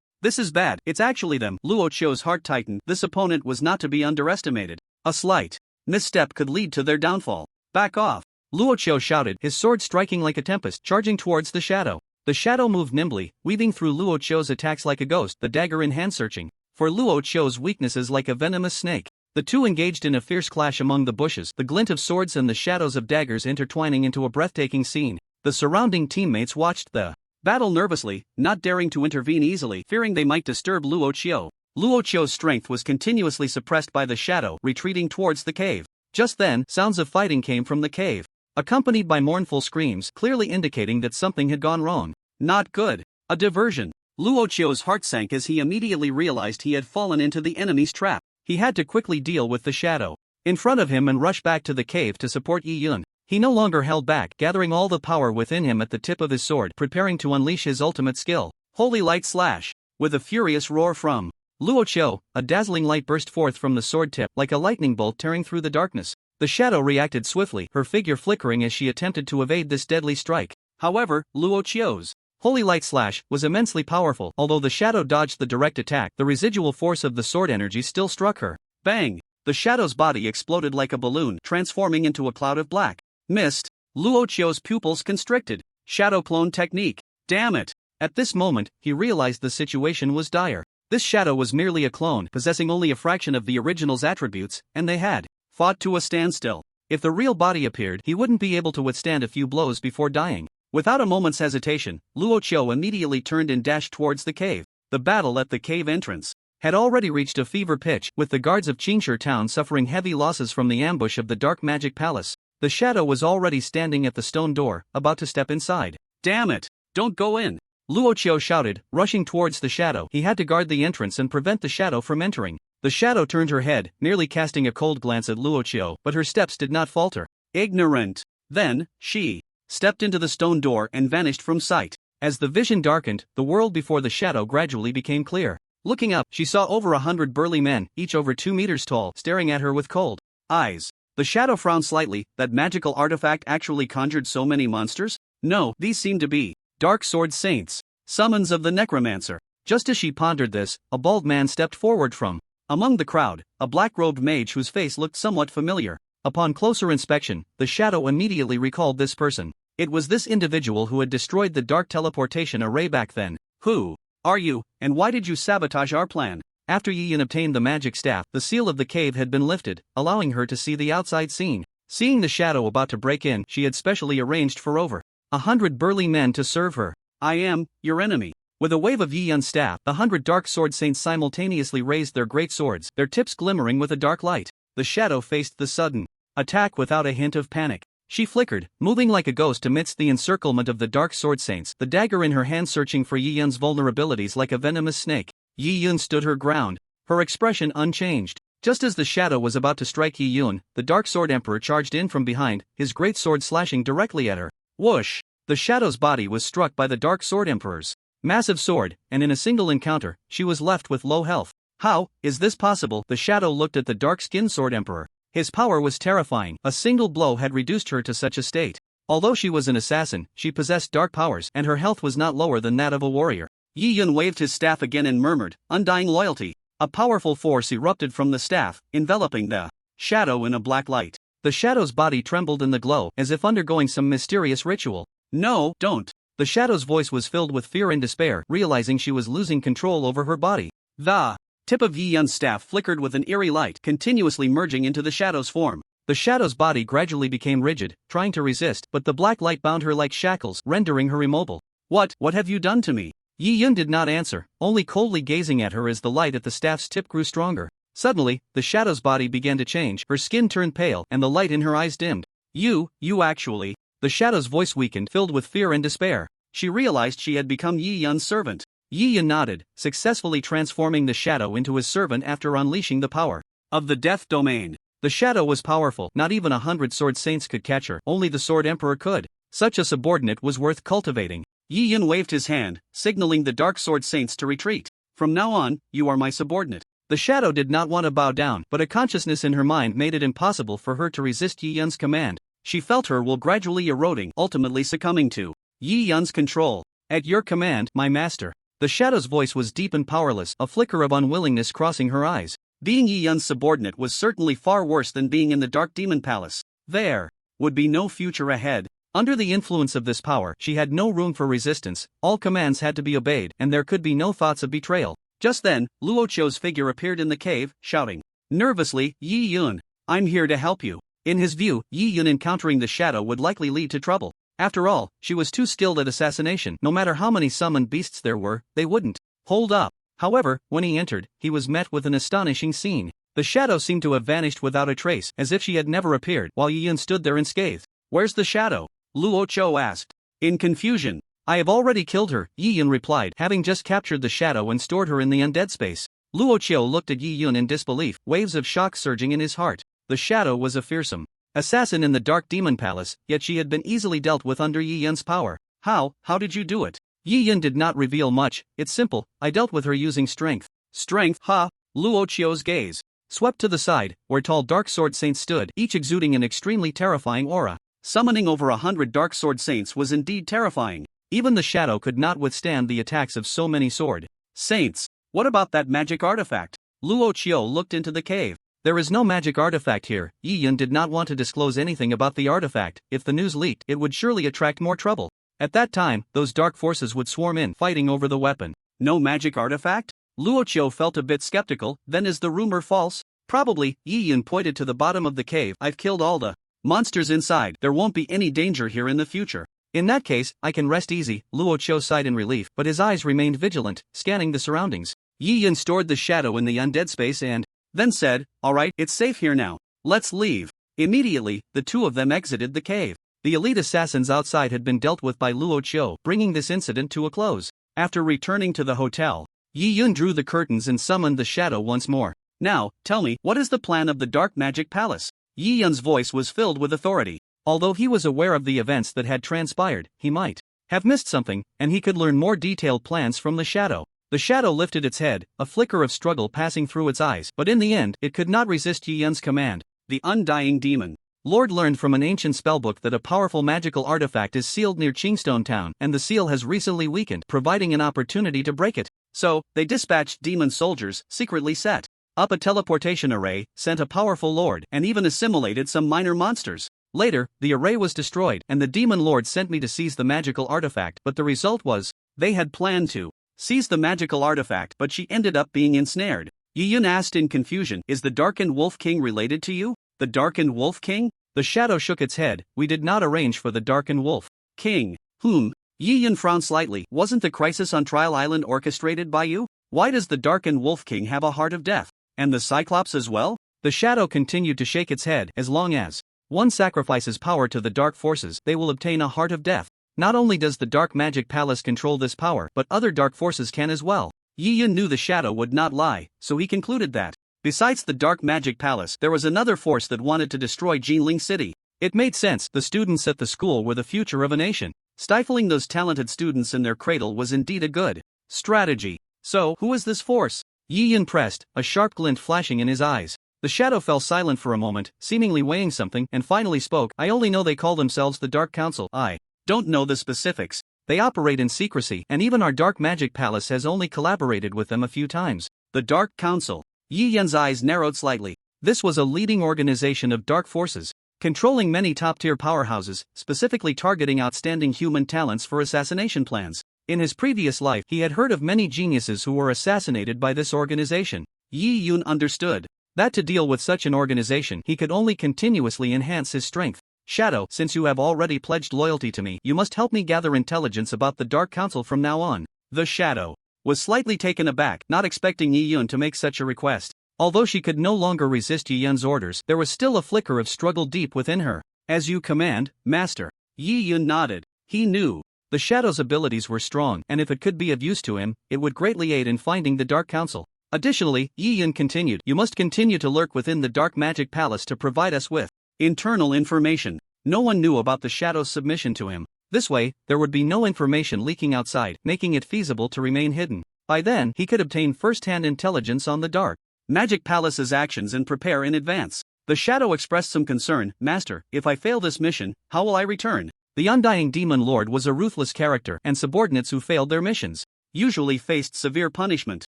S2: This is bad, it's actually them. Luo Qiu's heart tightened. This opponent was not to be underestimated. A slight misstep could lead to their downfall. Back off. Luo Qiu shouted, his sword striking like a tempest, charging towards the shadow. The shadow moved nimbly, weaving through Luo Qiu's attacks like a ghost, the dagger in hand searching for Luo Qiu's weaknesses like a venomous snake. The two engaged in a fierce clash among the bushes, the glint of swords and the shadows of daggers intertwining into a breathtaking scene. The surrounding teammates watched the battle nervously, not daring to intervene easily, fearing they might disturb Luo Qiu. Luo Qiu's strength was continuously suppressed by the shadow, retreating towards the cave. Just then, sounds of fighting came from the cave, accompanied by mournful screams, clearly indicating that something had gone wrong. Not good. A diversion. Luo Qiu's heart sank as he immediately realized he had fallen into the enemy's trap. He had to quickly deal with the shadow in front of him and rush back to the cave to support Yi Yun. He no longer held back, gathering all the power within him at the tip of his sword, preparing to unleash his ultimate skill, Holy Light Slash. With a furious roar from Luo Qiu, a dazzling light burst forth from the sword tip, like a lightning bolt tearing through the darkness. The shadow reacted swiftly, her figure flickering as she attempted to evade this deadly strike. However, Luo Qiu's Holy Light Slash was immensely powerful. Although the shadow dodged the direct attack, the residual force of the sword energy still struck her. Bang! The shadow's body exploded like a balloon, transforming into a cloud of black mist. Luo Qiu's pupils constricted. Shadow clone technique. Damn it! At this moment, he realized the situation was dire. This shadow was merely a clone, possessing only a fraction of the original's attributes, and they had fought to a standstill. If the real body appeared, he wouldn't be able to withstand a few blows before dying. Without a moment's hesitation, Luo Qiu immediately turned and dashed towards the cave. The battle at the cave entrance had already reached a fever pitch, with the guards of Qingshi town suffering heavy losses from the ambush of the Dark Magic Palace. The shadow was already standing at the stone door, about to step inside. Damn it! Don't go in! Luo Qiu shouted, rushing towards the shadow. He had to guard the entrance and prevent the shadow from entering. The shadow turned her head, nearly casting a cold glance at Luo Qiu, but her steps did not falter. Ignorant! Then, she stepped into the stone door and vanished from sight.
S1: As the vision darkened, the world before the shadow gradually became clear. Looking up, she saw over 100 burly men, each over 2 meters tall, staring at her with cold eyes.
S2: The shadow frowned slightly. That magical artifact actually conjured so many monsters? No, these seemed to be dark sword saints, summons of the necromancer.
S1: Just as she pondered this, a bald man stepped forward from
S2: among the crowd, a black-robed mage whose face looked somewhat familiar.
S1: Upon closer inspection, the shadow immediately recalled this person. It was this individual who had destroyed the dark teleportation array back then.
S2: Who are you, and why did you sabotage our plan?
S1: After Yi Yun obtained the magic staff, the seal of the cave had been lifted, allowing her to see the outside scene. Seeing the shadow about to break in, she had specially arranged for over 100 burly men to serve her.
S2: I am your enemy.
S1: With a wave of Yi Yun's staff, the 100 dark sword saints simultaneously raised their great swords, their tips glimmering with a dark light. The shadow faced the sudden attack without a hint of panic. She flickered, moving like a ghost amidst the encirclement of the dark sword saints, the dagger in her hand searching for Yi Yun's vulnerabilities like a venomous snake. Yi Yun stood her ground, her expression unchanged. Just as the shadow was about to strike Yi Yun, the dark sword emperor charged in from behind, his great sword slashing directly at her. Whoosh! The shadow's body was struck by the dark sword emperor's massive sword, and in a single encounter, she was left with low health. How is this possible? The shadow looked at the dark-skinned sword emperor. His power was terrifying. A single blow had reduced her to such a state. Although she was an assassin, she possessed dark powers, and her health was not lower than that of a warrior.
S2: Yi Yun waved his staff again and murmured, "Undying loyalty." A powerful force erupted from the staff, enveloping the shadow in a black light.
S1: The shadow's body trembled in the glow, as if undergoing some mysterious ritual.
S2: No, don't.
S1: The shadow's voice was filled with fear and despair, realizing she was losing control over her body.
S2: The tip of Yi Yun's staff flickered with an eerie light, continuously merging into the shadow's form.
S1: The shadow's body gradually became rigid, trying to resist, but the black light bound her like shackles, rendering her immobile.
S2: What have you done to me?
S1: Yi Yun did not answer, only coldly gazing at her as the light at the staff's tip grew stronger. Suddenly, the shadow's body began to change, her skin turned pale, and the light in her eyes dimmed.
S2: You actually.
S1: The shadow's voice weakened, filled with fear and despair.
S2: She realized she had become Yi Yun's servant.
S1: Yi Yun nodded, successfully transforming the shadow into his servant after unleashing the power
S2: of the death domain.
S1: The shadow was powerful, not even 100 sword saints could catch her, only the sword emperor could. Such a subordinate was worth cultivating.
S2: Yi Yun waved his hand, signaling the dark sword saints to retreat. From now on, you are my subordinate.
S1: The shadow did not want to bow down, but a consciousness in her mind made it impossible for her to resist Yi Yun's command.
S2: She felt her will gradually eroding, ultimately succumbing to Yi Yun's control.
S1: At your command, my master. The shadow's voice was deep and powerless, a flicker of unwillingness crossing her eyes.
S2: Being Yi Yun's subordinate was certainly far worse than being in the Dark Demon Palace. There would be no future ahead.
S1: Under the influence of this power, she had no room for resistance, all commands had to be obeyed, and there could be no thoughts of betrayal.
S2: Just then, Luo Chou's figure appeared in the cave, shouting nervously, "Yi Yun, I'm here to help you." In his view, Yi Yun encountering the shadow would likely lead to trouble. After all, she was too skilled at assassination. No matter how many summoned beasts there were, they wouldn't hold up. However, when he entered, he was met with an astonishing scene. The shadow seemed to have vanished without a trace, as if she had never appeared, while Yi Yun stood there unscathed. "Where's the shadow?" Luo Chou asked, in confusion.
S1: "I have already killed her," Yi Yun replied, having just captured the shadow and stored her in the undead space. Luo Chou looked at Yi Yun in disbelief, waves of shock surging in his heart. The shadow was a fearsome assassin in the Dark Demon Palace, yet she had been easily dealt with under Yi Yun's power. How did you do it?" Yi Yun did not reveal much. "It's simple, I dealt with her using strength."
S2: "Strength, huh?" Luo Chou's gaze
S1: swept to the side, where tall dark sword saints stood, each exuding an extremely terrifying aura.
S2: Summoning over 100 dark sword saints was indeed terrifying.
S1: Even the shadow could not withstand the attacks of so many sword
S2: saints. What about that magic artifact? Luo Chou looked into the cave.
S1: "There is no magic artifact here." Yi Yun did not want to disclose anything about the artifact. If the news leaked, it would surely attract more trouble. At that time, those dark forces would swarm in, fighting over the weapon.
S2: No magic artifact? Luo Chou felt a bit skeptical. Then is the rumor false? Probably. Yi Yun pointed to the bottom of the cave. "I've killed all the monsters inside. There won't be any danger here in the future."
S1: "In that case, I can rest easy." Luo Chou sighed in relief, but his eyes remained vigilant, scanning the surroundings.
S2: Yi Yun stored the shadow in the undead space and then said, "Alright, it's safe here now. Let's leave." Immediately, the two of them exited the cave.
S1: The elite assassins outside had been dealt with by Luo Chou, bringing this incident to a close.
S2: After returning to the hotel,
S1: Yi Yun drew the curtains and summoned the shadow once more.
S2: "Now, tell me, what is the plan of the Dark Magic Palace?" Yi Yun's voice was filled with authority.
S1: Although he was aware of the events that had transpired, he might have missed something, and he could learn more detailed plans from the shadow. The shadow lifted its head, a flicker of struggle passing through its eyes, but in the end, it could not resist Yi Yun's command.
S2: The undying demon.
S1: Lord learned from an ancient spellbook that a powerful magical artifact is sealed near Qingstone Town, and the seal has recently weakened, providing an opportunity to break it.
S2: So, they dispatched demon soldiers, secretly set up a teleportation array, sent a powerful lord, and even assimilated some minor monsters.
S1: Later, the array was destroyed, and the demon lord sent me to seize the magical artifact, but the result was,
S2: they had planned to seize the magical artifact, but she ended up being ensnared. Yi Yun asked in confusion, is the Darkened Wolf King related to you? The Darkened Wolf King?
S1: The shadow shook its head. We did not arrange for the Darkened Wolf
S2: King. Whom? Yi Yun frowned slightly. Wasn't the crisis on Trial Island orchestrated by you? Why does the Darkened Wolf King have a heart of death? And the Cyclops as well?
S1: The shadow continued to shake its head. As long as one sacrifices power to the dark forces, they will obtain a heart of death. Not only does the Dark Magic Palace control this power, but other dark forces can as well.
S2: Yi Yun knew the shadow would not lie, so he concluded that, besides the Dark Magic Palace, there was another force that wanted to destroy Jinling City.
S1: It made sense. The students at the school were the future of a nation.
S2: Stifling those talented students in their cradle was indeed a good strategy. So, who is this force?
S1: Yi Yun pressed, a sharp glint flashing in his eyes. The shadow fell silent for a moment, seemingly weighing something, and finally spoke. I only know they call themselves the Dark Council. I
S2: don't know the specifics.
S1: They operate in secrecy, and even our Dark Magic Palace has only collaborated with them a few times.
S2: The Dark Council. Yi Yun's eyes narrowed slightly.
S1: This was a leading organization of dark forces, controlling many top-tier powerhouses, specifically targeting outstanding human talents for assassination plans. In his previous life, he had heard of many geniuses who were assassinated by this organization.
S2: Yi Yun understood
S1: that to deal with such an organization, he could only continuously enhance his strength. Shadow, since you have already pledged loyalty to me, you must help me gather intelligence about the Dark Council from now on.
S2: The shadow was slightly taken aback, not expecting Yi Yun to make such a request.
S1: Although she could no longer resist Yi Yun's orders, there was still a flicker of struggle deep within her.
S2: As you command, Master. Yi Yun nodded. He knew
S1: the shadow's abilities were strong, and if it could be of use to him, it would greatly aid in finding the Dark Council. Additionally, Yi Yun continued, you must continue to lurk within the Dark Magic Palace to provide us with
S2: internal information. No one knew about the shadow's submission to him.
S1: This way, there would be no information leaking outside, making it feasible to remain hidden. By then, he could obtain first-hand intelligence on the Dark
S2: Magic Palace's actions and prepare in advance. The shadow expressed some concern. Master, if I fail this mission, how will I return?
S1: The Undying Demon Lord was a ruthless character, and subordinates who failed their missions
S2: usually faced severe punishment.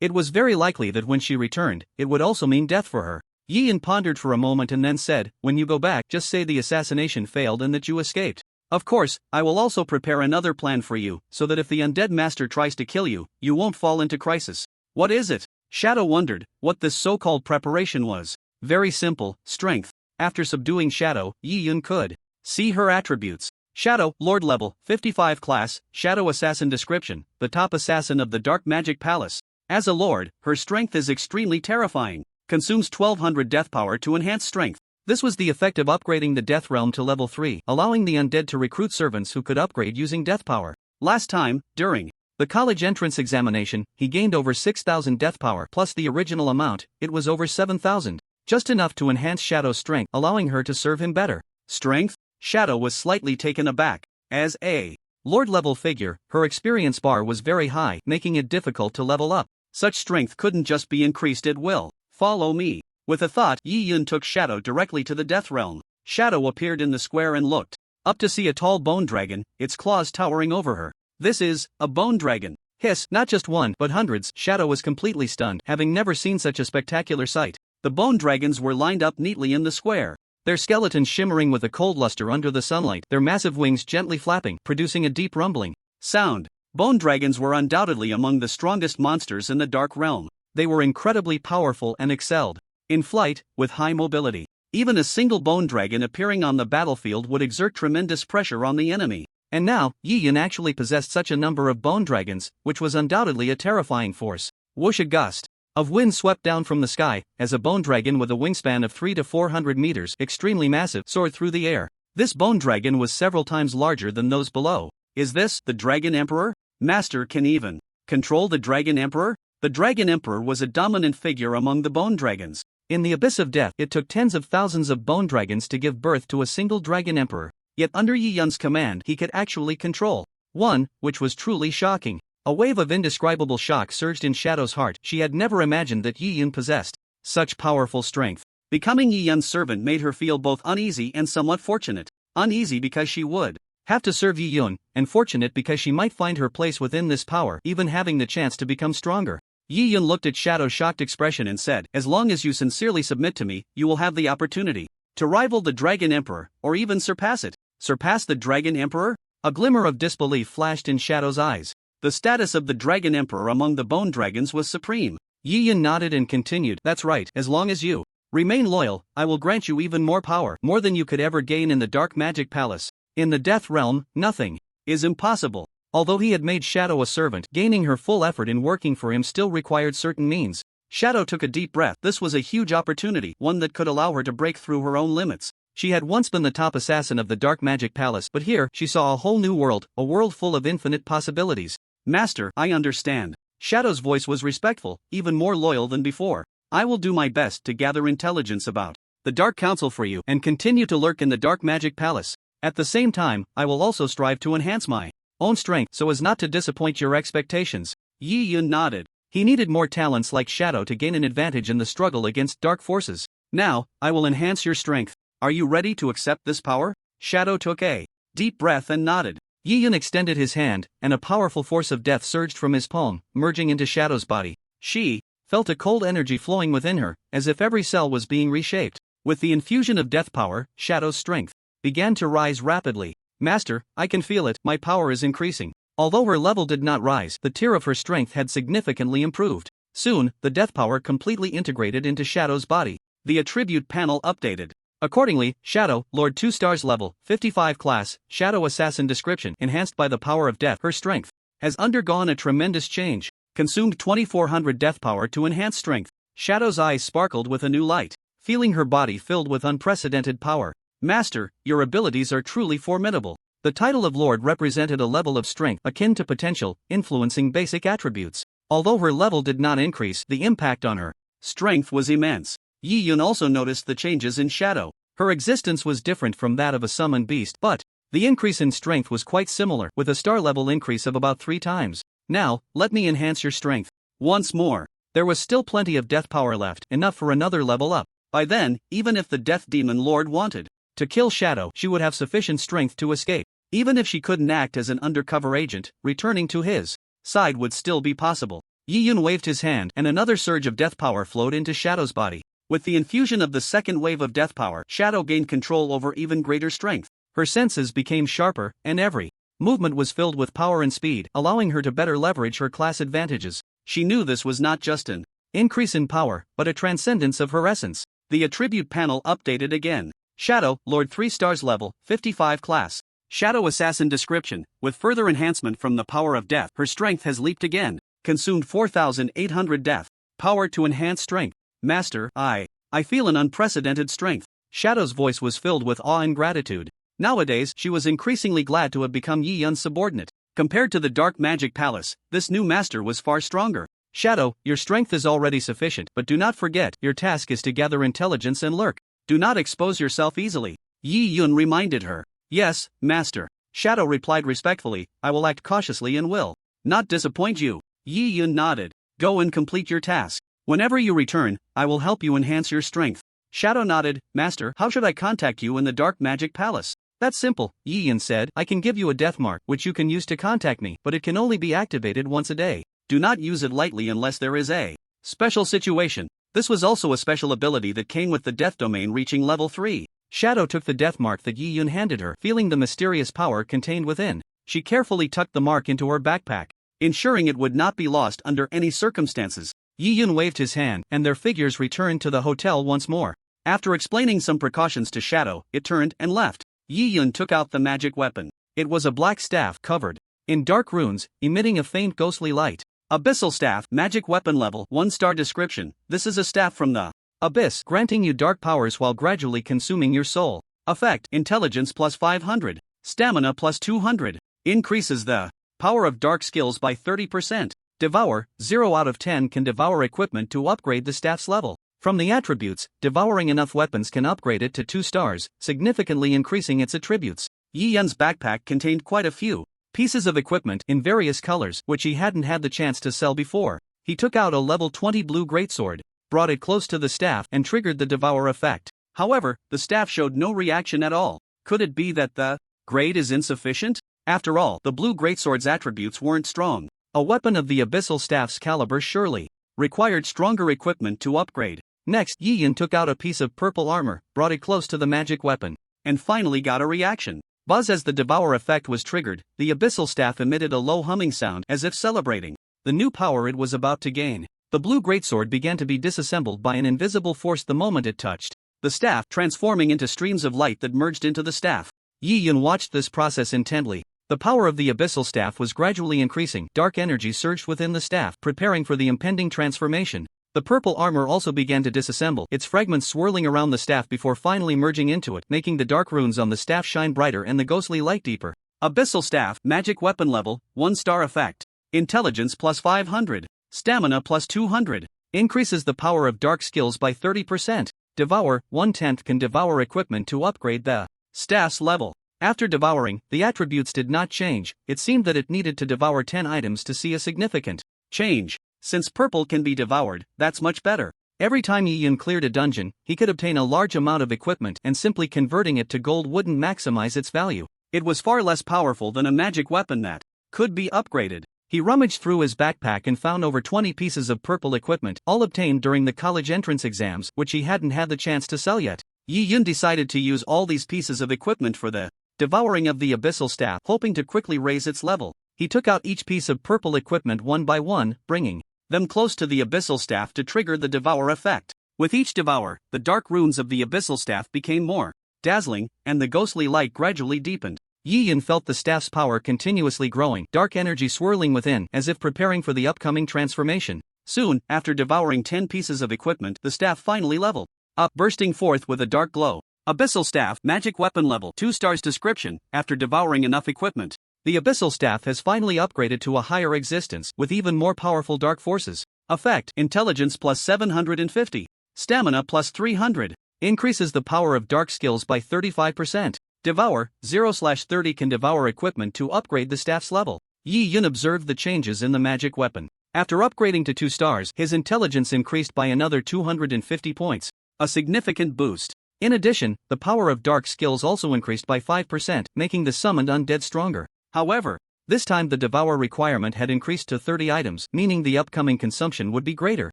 S1: It was very likely that when she returned, it would also mean death for her. Yi Yun pondered for a moment and then said, when you go back, just say the assassination failed and that you escaped.
S2: Of course, I will also prepare another plan for you, so that if the undead master tries to kill you, you won't fall into crisis. What is it? Shadow wondered what this so-called preparation was.
S1: Very simple, strength. After subduing Shadow, Yi Yun could see her attributes. Shadow, Lord level, 55 class, Shadow Assassin description, the top assassin of the Dark Magic Palace.
S2: As a lord, her strength is extremely terrifying. Consumes 1200 death power to enhance strength.
S1: This was the effect of upgrading the Death Realm to level 3, allowing the undead to recruit servants who could upgrade using death power.
S2: Last time, during
S1: the college entrance examination, he gained over 6,000 death power, plus the original amount, it was over 7,000. Just enough to enhance Shadow's strength, allowing her to serve him better.
S2: Strength? Shadow was slightly taken aback. As a
S1: Lord-level figure, her experience bar was very high, making it difficult to level up.
S2: Such strength couldn't just be increased at will. Follow me. With a thought, Yi Yun took Shadow directly to the Death Realm. Shadow appeared in the square and looked up to see a tall bone dragon, its claws towering over her. This is a bone dragon.
S1: Hiss, not just one, but hundreds. Shadow was completely stunned, having never seen such a spectacular sight.
S2: The bone dragons were lined up neatly in the square,
S1: their skeletons shimmering with a cold luster under the sunlight, their massive wings gently flapping, producing a deep rumbling
S2: sound. Bone dragons were undoubtedly among the strongest monsters in the Dark Realm.
S1: They were incredibly powerful and excelled
S2: in flight, with high mobility. Even a single bone dragon appearing on the battlefield would exert tremendous pressure on the enemy.
S1: And now, Yi Yun actually possessed such a number of bone dragons, which was undoubtedly a terrifying force. Whoosh, a gust of wind swept down from the sky, as a bone dragon with a wingspan of 300 to 400 meters, extremely massive, soared through the air. This bone dragon was several times larger than those below.
S2: Is this the Dragon Emperor? Master can even control the Dragon Emperor? The Dragon Emperor was a dominant figure among the bone dragons.
S1: In the abyss of death, it took tens of thousands of bone dragons to give birth to a single dragon emperor. Yet under Yi Yun's command, he could actually control one, which was truly shocking. A wave of indescribable shock surged in Shadow's heart. She had never imagined that Yi Yun possessed such powerful strength. Becoming Yi Yun's servant made her feel both uneasy and somewhat fortunate. Uneasy because she would have to serve Yi Yun, and fortunate because she might find her place within this power, even having the chance to become stronger. Yi Yun looked at Shadow's shocked expression and said, "As long as you sincerely submit to me, you will have the opportunity to rival the Dragon Emperor, or even surpass it." Surpass the Dragon Emperor? A glimmer of disbelief flashed in Shadow's eyes. The status of the Dragon Emperor among the Bone Dragons was supreme. Yi Yun nodded and continued, "That's right, as long as you remain loyal, I will grant you even more power, more than you could ever gain in the Dark Magic Palace. In the Death Realm, nothing is impossible." Although he had made Shadow a servant, gaining her full effort in working for him still required certain means. Shadow took a deep breath. This was a huge opportunity, one that could allow her to break through her own limits. She had once been the top assassin of the Dark Magic Palace, but here, she saw a whole new world, a world full of infinite possibilities. "Master, I understand." Shadow's voice was respectful, even more loyal than before. "I will do my best to gather intelligence about the Dark Council for you, and continue to lurk in the Dark Magic Palace. At the same time, I will also strive to enhance my own strength so as not to disappoint your expectations." Yi Yun nodded. He needed more talents like Shadow to gain an advantage in the struggle against dark forces. "Now, I will enhance your strength. Are you ready to accept this power?" Shadow took a deep breath and nodded. Yi Yun extended his hand, and a powerful force of death surged from his palm, merging into Shadow's body. She felt a cold energy flowing within her, as if every cell was being reshaped. With the infusion of death power, Shadow's strength began to rise rapidly. "Master, I can feel it, my power is increasing." Although her level did not rise, the tier of her strength had significantly improved. Soon, the death power completely integrated into Shadow's body. The attribute panel updated. Accordingly, Shadow, Lord 2 stars level, 55 class, Shadow Assassin description, enhanced by the power of death. Her strength has undergone a tremendous change. Consumed 2400 death power to enhance strength. Shadow's eyes sparkled with a new light, feeling her body filled with unprecedented power. "Master, your abilities are truly formidable." The title of Lord represented a level of strength akin to potential, influencing basic attributes. Although her level did not increase, the impact on her strength was immense. Yi Yun also noticed the changes in Shadow. Her existence was different from that of a summoned beast, but the increase in strength was quite similar, with a star level increase of about 3 times. "Now, let me enhance your strength once more." There was still plenty of death power left, enough for another level up. By then, even if the Death Demon Lord wanted to kill Shadow, she would have sufficient strength to escape. Even if she couldn't act as an undercover agent, returning to his side would still be possible. Yi Yun waved his hand, and another surge of death power flowed into Shadow's body. With the infusion of the second wave of death power, Shadow gained control over even greater strength. Her senses became sharper, and every movement was filled with power and speed, allowing her to better leverage her class advantages. She knew this was not just an increase in power, but a transcendence of her essence. The attribute panel updated again. Shadow, Lord 3 stars level, 55 class. Shadow Assassin description. With further enhancement from the power of death, her strength has leaped again. Consumed 4800 death power to enhance strength. "Master, I feel an unprecedented strength." Shadow's voice was filled with awe and gratitude. Nowadays, she was increasingly glad to have become Yi Yun's subordinate. Compared to the Dark Magic Palace, this new master was far stronger. "Shadow, your strength is already sufficient, but do not forget, your task is to gather intelligence and lurk. Do not expose yourself easily," Yi Yun reminded her. "Yes, Master." Shadow replied respectfully, "I will act cautiously and will not disappoint you." Yi Yun nodded. "Go and complete your task. Whenever you return, I will help you enhance your strength." Shadow nodded. "Master, how should I contact you in the Dark Magic Palace?" "That's simple," Yi Yun said. "I can give you a death mark, which you can use to contact me, but it can only be activated once a day. Do not use it lightly unless there is a special situation." This was also a special ability that came with the death domain reaching level 3. Shadow took the death mark that Yi Yun handed her, feeling the mysterious power contained within. She carefully tucked the mark into her backpack, ensuring it would not be lost under any circumstances. Yi Yun waved his hand, and their figures returned to the hotel once more. After explaining some precautions to Shadow, it turned and left. Yi Yun took out the magic weapon. It was a black staff covered in dark runes, emitting a faint ghostly light. Abyssal staff, magic weapon level, 1 star description. This is a staff from the abyss, granting you dark powers while gradually consuming your soul. Effect: intelligence plus 500, stamina plus 200. Increases the power of dark skills by 30%. Devour, 0 out of 10 can devour equipment to upgrade the staff's level. From the attributes, devouring enough weapons can upgrade it to 2 stars, significantly increasing its attributes. Yi Yun's backpack contained quite a few pieces of equipment in various colors which he hadn't had the chance to sell before. He took out a level 20 blue greatsword, brought it close to the staff and triggered the devour effect. However, the staff showed no reaction at all. Could it be that the grade is insufficient? After all, the blue greatsword's attributes weren't strong. A weapon of the abyssal staff's caliber surely required stronger equipment to upgrade. Next, Yi Yun took out a piece of purple armor, brought it close to the magic weapon, and finally got a reaction. Buzz. As the devour effect was triggered, the abyssal staff emitted a low humming sound as if celebrating the new power it was about to gain. The blue greatsword began to be disassembled by an invisible force the moment it touched the staff, transforming into streams of light that merged into the staff. Yi Yun watched this process intently. The power of the abyssal staff was gradually increasing. Dark energy surged within the staff, preparing for the impending transformation. The purple armor also began to disassemble, its fragments swirling around the staff before finally merging into it, making the dark runes on the staff shine brighter and the ghostly light deeper. Abyssal staff, magic weapon level, 1-star effect. Intelligence plus 500. Stamina plus 200. Increases the power of dark skills by 30%. Devour, 1/10 can devour equipment to upgrade the staff's level. After devouring, the attributes did not change. It seemed that it needed to devour 10 items to see a significant change. Since purple can be devoured, that's much better. Every time Yi Yun cleared a dungeon, he could obtain a large amount of equipment, and simply converting it to gold wouldn't maximize its value. It was far less powerful than a magic weapon that could be upgraded. He rummaged through his backpack and found over 20 pieces of purple equipment, all obtained during the college entrance exams, which he hadn't had the chance to sell yet. Yi Yun decided to use all these pieces of equipment for the devouring of the abyssal staff, hoping to quickly raise its level. He took out each piece of purple equipment one by one, bringing them close to the abyssal staff to trigger the devour effect. With each devour, the dark runes of the abyssal staff became more dazzling, and the ghostly light gradually deepened. Yi Yun felt the staff's power continuously growing, dark energy swirling within, as if preparing for the upcoming transformation. Soon, after devouring 10 pieces of equipment, the staff finally leveled up, bursting forth with a dark glow. Abyssal staff, magic weapon level, 2 stars. Description: after devouring enough equipment, the abyssal staff has finally upgraded to a higher existence, with even more powerful dark forces. Effect: intelligence plus 750. Stamina plus 300. Increases the power of dark skills by 35%. Devour, 0/30 can devour equipment to upgrade the staff's level. Yi Yun observed the changes in the magic weapon. After upgrading to 2 stars, his intelligence increased by another 250 points. A significant boost. In addition, the power of dark skills also increased by 5%, making the summoned undead stronger. However, this time the devour requirement had increased to 30 items, meaning the upcoming consumption would be greater.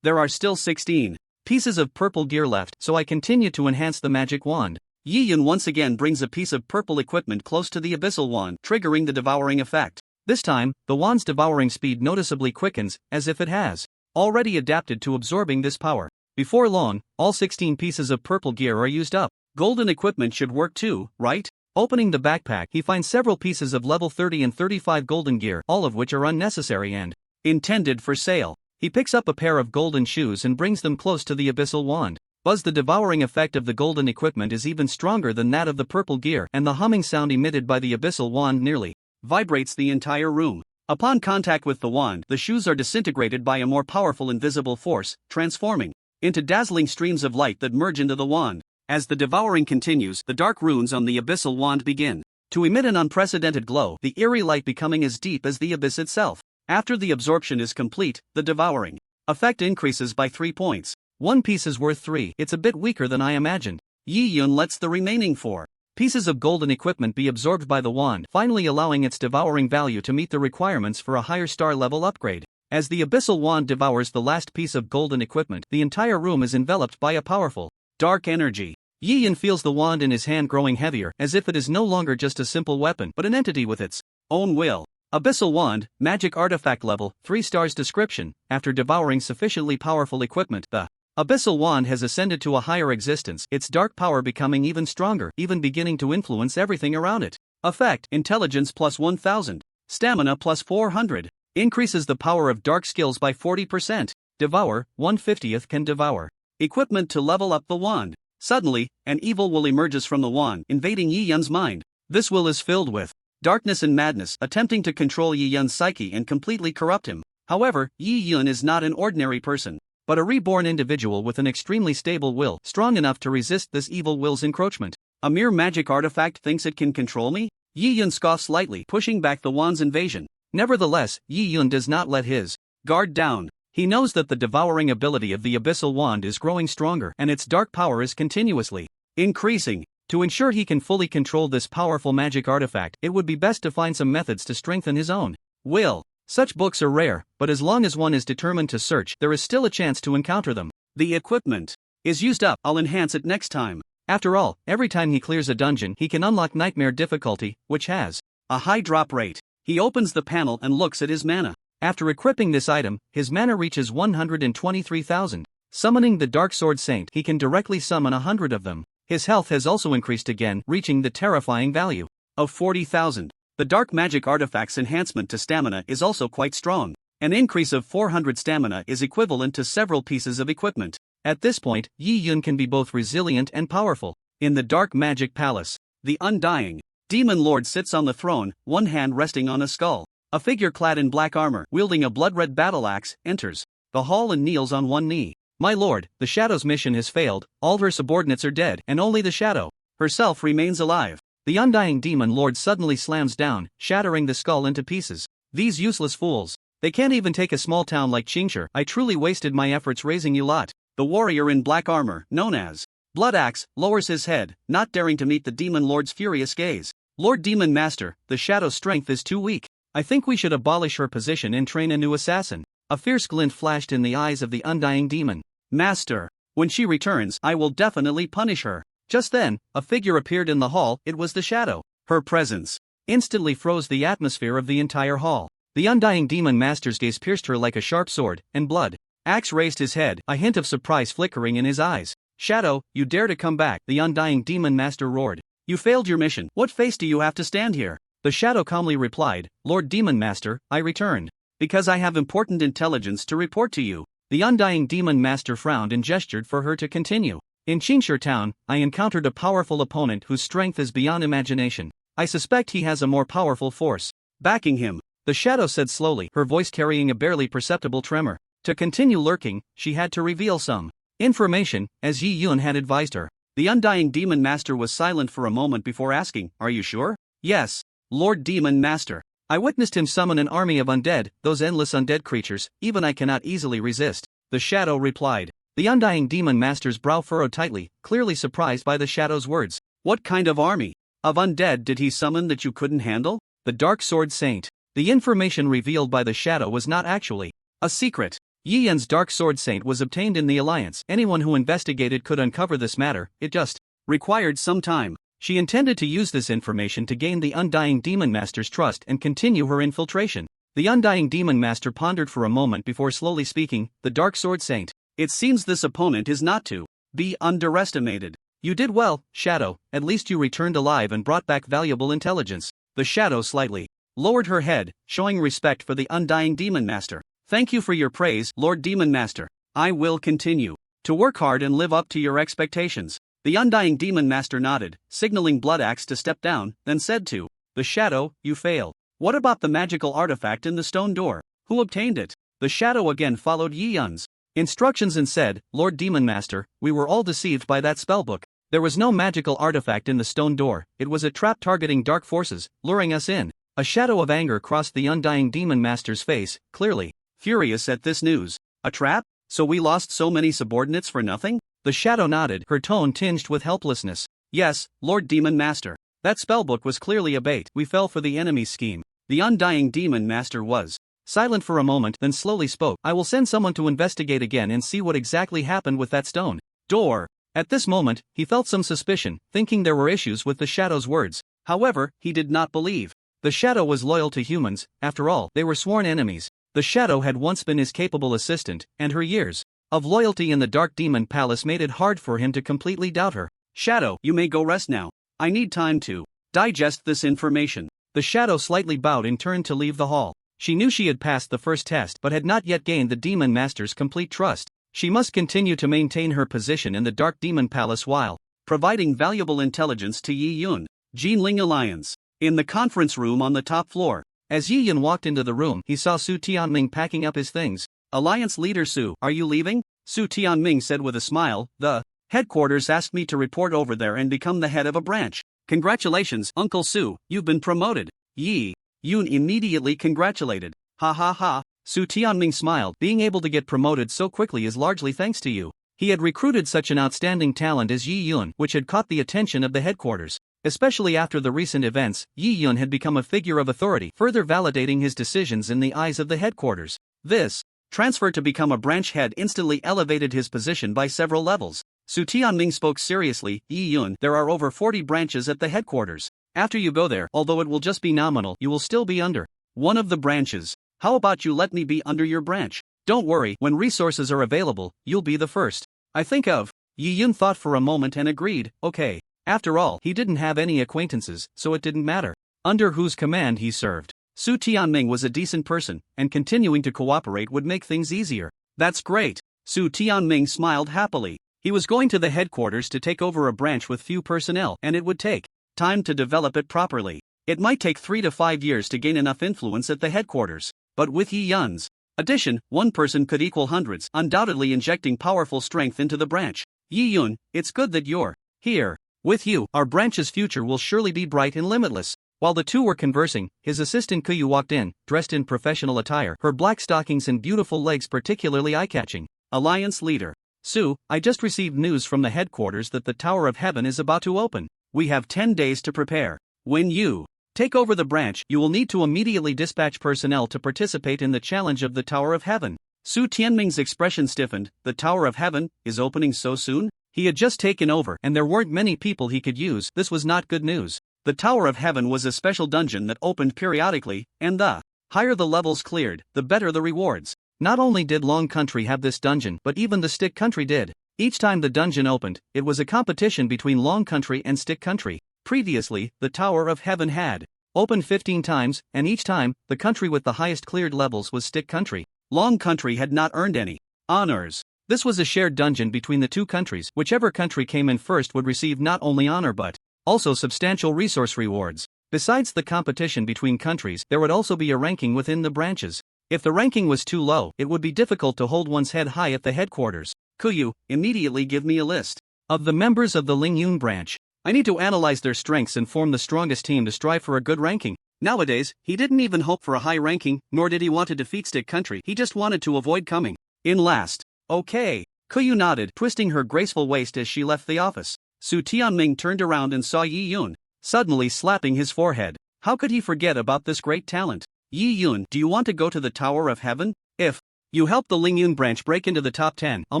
S1: There are still 16 pieces of purple gear left, so I continue to enhance the magic wand. Yi Yun once again brings a piece of purple equipment close to the abyssal wand, triggering the devouring effect. This time, the wand's devouring speed noticeably quickens, as if it has already adapted to absorbing this power. Before long, all 16 pieces of purple gear are used up. Golden equipment should work too, right? Opening the backpack, he finds several pieces of level 30 and 35 golden gear, all of which are unnecessary and intended for sale. He picks up a pair of golden shoes and brings them close to the abyssal wand. Buzz. The devouring effect of the golden equipment is even stronger than that of the purple gear, and the humming sound emitted by the abyssal wand nearly vibrates the entire room. Upon contact with the wand, the shoes are disintegrated by a more powerful invisible force, transforming into dazzling streams of light that merge into the wand. As the devouring continues, the dark runes on the abyssal wand begin to emit an unprecedented glow, the eerie light becoming as deep as the abyss itself. After the absorption is complete, the devouring effect increases by 3 points. 1 piece is worth 3. It's a bit weaker than I imagined. Yi Yun lets the remaining 4 pieces of golden equipment be absorbed by the wand, finally allowing its devouring value to meet the requirements for a higher star level upgrade. As the abyssal wand devours the last piece of golden equipment, the entire room is enveloped by a powerful dark energy. Yi Yun feels the wand in his hand growing heavier, as if it is no longer just a simple weapon, but an entity with its own will. Abyssal wand, magic artifact level, 3 stars. Description: after devouring sufficiently powerful equipment, the abyssal wand has ascended to a higher existence, its dark power becoming even stronger, even beginning to influence everything around it. Effect: intelligence plus 1000. Stamina plus 400. Increases the power of dark skills by 40%. Devour, 1/50 can devour equipment to level up the wand. Suddenly, an evil will emerges from the wand, invading Yi Yun's mind. This will is filled with darkness and madness, attempting to control Yi Yun's psyche and completely corrupt him. However, Yi Yun is not an ordinary person.
S2: but a reborn individual with an extremely stable will, strong enough to resist this evil will's encroachment. A mere magic artifact thinks it can control me? Yi Yun scoffs lightly, pushing back the wand's invasion. Nevertheless, Yi Yun does not let his guard down. He knows that the devouring ability of the abyssal wand is growing stronger and its dark power is continuously increasing. To ensure he can fully control this powerful magic artifact, it would be best to find some methods to strengthen his own will. Such books are rare, but as long as one is determined to search, there is still a chance to encounter them. The equipment is used up, I'll enhance it next time. After all, every time he clears a dungeon, he can unlock nightmare difficulty, which has a high drop rate. He opens the panel and looks at his mana. After equipping this item, his mana reaches 123,000. Summoning the Dark Sword Saint, he can directly summon 100 of them. His health has also increased again, reaching the terrifying value of 40,000. The dark magic artifact's enhancement to stamina is also quite strong. An increase of 400 stamina is equivalent to several pieces of equipment. At this point, Yi Yun can be both resilient and powerful. In the Dark Magic Palace, the undying Demon Lord sits on the throne, one hand resting on a skull. A figure clad in black armor, wielding a blood-red battle axe, enters the hall and kneels on one knee. My lord, the Shadow's mission has failed, all her subordinates are dead, and only the Shadow herself remains alive. The undying Demon Lord suddenly slams down, shattering the skull into pieces. These useless fools. They can't even take a small town like Qingshi. I truly wasted my efforts raising you lot. The warrior in black armor, known as Blood Axe, lowers his head, not daring to meet the Demon Lord's furious gaze. Lord Demon Master, the Shadow's strength is too weak. I think we should abolish her position and train a new assassin. A fierce glint flashed in the eyes of the undying demon. Master, when she returns, I will definitely punish her. Just then, a figure appeared in the hall. It was the Shadow. Her presence instantly froze the atmosphere of the entire hall. The undying demon master's gaze pierced her like a sharp sword, and Blood Axe raised his head, a hint of surprise flickering in his eyes. Shadow, you dare to come back, the undying demon master roared. You failed your mission. What face do you have to stand here? The Shadow calmly replied, Lord Demon Master, I returned. Because I have important intelligence to report to you. The undying demon master frowned and gestured for her to continue. In Qingshi town, I encountered a powerful opponent whose strength is beyond imagination. I suspect he has a more powerful force backing him. The Shadow said slowly, her voice carrying a barely perceptible tremor. To continue lurking, she had to reveal some information, as Yi Yun had advised her. The undying demon master was silent for a moment before asking, Are you sure? Yes, Lord Demon Master. I witnessed him summon an army of undead, those endless undead creatures, even I cannot easily resist. The Shadow replied. The undying demon master's brow furrowed tightly, clearly surprised by the Shadow's words. What kind of army of undead did he summon that you couldn't handle? The Dark Sword Saint. The information revealed by the Shadow was not actually a secret. Yi Yun's Dark Sword Saint was obtained in the Alliance. Anyone who investigated could uncover this matter, it just required some time. She intended to use this information to gain the undying demon master's trust and continue her infiltration. The undying demon master pondered for a moment before slowly speaking, the Dark Sword Saint. It seems this opponent is not to be underestimated. You did well, Shadow, at least you returned alive and brought back valuable intelligence. The Shadow slightly lowered her head, showing respect for the undying demon master. Thank you for your praise, Lord Demon Master. I will continue to work hard and live up to your expectations. The undying demon master nodded, signaling Blood Axe to step down, then said to the Shadow, you failed. What about the magical artifact in the stone door? Who obtained it? The Shadow again followed Yi Yun's instructions and said, Lord Demon Master, we were all deceived by that spellbook. There was no magical artifact in the stone door, it was a trap targeting dark forces, luring us in. A shadow of anger crossed the undying demon master's face, clearly furious at this news. A trap? So we lost so many subordinates for nothing? The Shadow nodded, her tone tinged with helplessness. Yes, Lord Demon Master. That spellbook was clearly a bait. We fell for the enemy's scheme. The undying demon master was silent for a moment, then slowly spoke. I will send someone to investigate again and see what exactly happened with that stone door. At this moment, he felt some suspicion, thinking there were issues with the Shadow's words. However, he did not believe. The Shadow was loyal to humans, after all, they were sworn enemies. The Shadow had once been his capable assistant, and her years of loyalty in the Dark Demon Palace made it hard for him to completely doubt her. Shadow, you may go rest now. I need time to digest this information. The Shadow slightly bowed and turned to leave the hall. She knew she had passed the first test but had not yet gained the Demon Master's complete trust. She must continue to maintain her position in the Dark Demon Palace while providing valuable intelligence to Yi Yun. Jinling Alliance. In the conference room on the top floor. As Yi Yun walked into the room, he saw Su Tianming packing up his things. Alliance leader Su, are you leaving? Su Tianming said with a smile. The headquarters asked me to report over there and become the head of a branch. Congratulations, Uncle Su, you've been promoted. Yi Yun immediately congratulated. Ha ha ha. Su Tianming smiled. Being able to get promoted so quickly is largely thanks to you. He had recruited such an outstanding talent as Yi Yun, which had caught the attention of the headquarters. Especially after the recent events, Yi Yun had become a figure of authority, further validating his decisions in the eyes of the headquarters. This transfer to become a branch head instantly elevated his position by several levels. Su Tianming spoke seriously. Yi Yun, there are over 40 branches at the headquarters. After you go there, although it will just be nominal, you will still be under one of the branches. How about you let me be under your branch? Don't worry, when resources are available, you'll be the first I think of. Yi Yun thought for a moment and agreed. Okay. After all, he didn't have any acquaintances, so it didn't matter under whose command he served. Su Tianming was a decent person, and continuing to cooperate would make things easier. That's great. Su Tianming smiled happily. He was going to the headquarters to take over a branch with few personnel, and it would take time to develop it properly. It might take 3 to 5 years to gain enough influence at the headquarters. But with Yi Yun's addition, one person could equal hundreds, undoubtedly injecting powerful strength into the branch. Yi Yun, it's good that you're here. With you, our branch's future will surely be bright and limitless. While the two were conversing, his assistant Kuyu walked in, dressed in professional attire, her black stockings and beautiful legs particularly eye-catching. Alliance leader. Su, I just received news from the headquarters that the Tower of Heaven is about to open. We have 10 days to prepare. When you take over the branch, you will need to immediately dispatch personnel to participate in the challenge of the Tower of Heaven. Su Tianming's expression stiffened. The Tower of Heaven is opening so soon? He had just taken over, and there weren't many people he could use. This was not good news. The Tower of Heaven was a special dungeon that opened periodically, and the higher the levels cleared, the better the rewards. Not only did Long Country have this dungeon, but even the Stick Country did. Each time the dungeon opened, it was a competition between Long Country and Stick Country. Previously, the Tower of Heaven had opened 15 times, and each time, the country with the highest cleared levels was Stick Country. Long Country had not earned any honors. This was a shared dungeon between the two countries. Whichever country came in first would receive not only honor but also substantial resource rewards. Besides the competition between countries, there would also be a ranking within the branches. If the ranking was too low, it would be difficult to hold one's head high at the headquarters. Kuyu, immediately give me a list of the members of the Lingyun branch. I need to analyze their strengths and form the strongest team to strive for a good ranking. Nowadays, he didn't even hope for a high ranking, nor did he want to defeat Stick Country. He just wanted to avoid coming in last. Okay. Kuyu nodded, twisting her graceful waist as she left the office. Su Tianming turned around and saw Yi Yun, suddenly slapping his forehead. How could he forget about this great talent? Yi Yun, do you want to go to the Tower of Heaven? If you help the Lingyun branch break into the top 10, I'll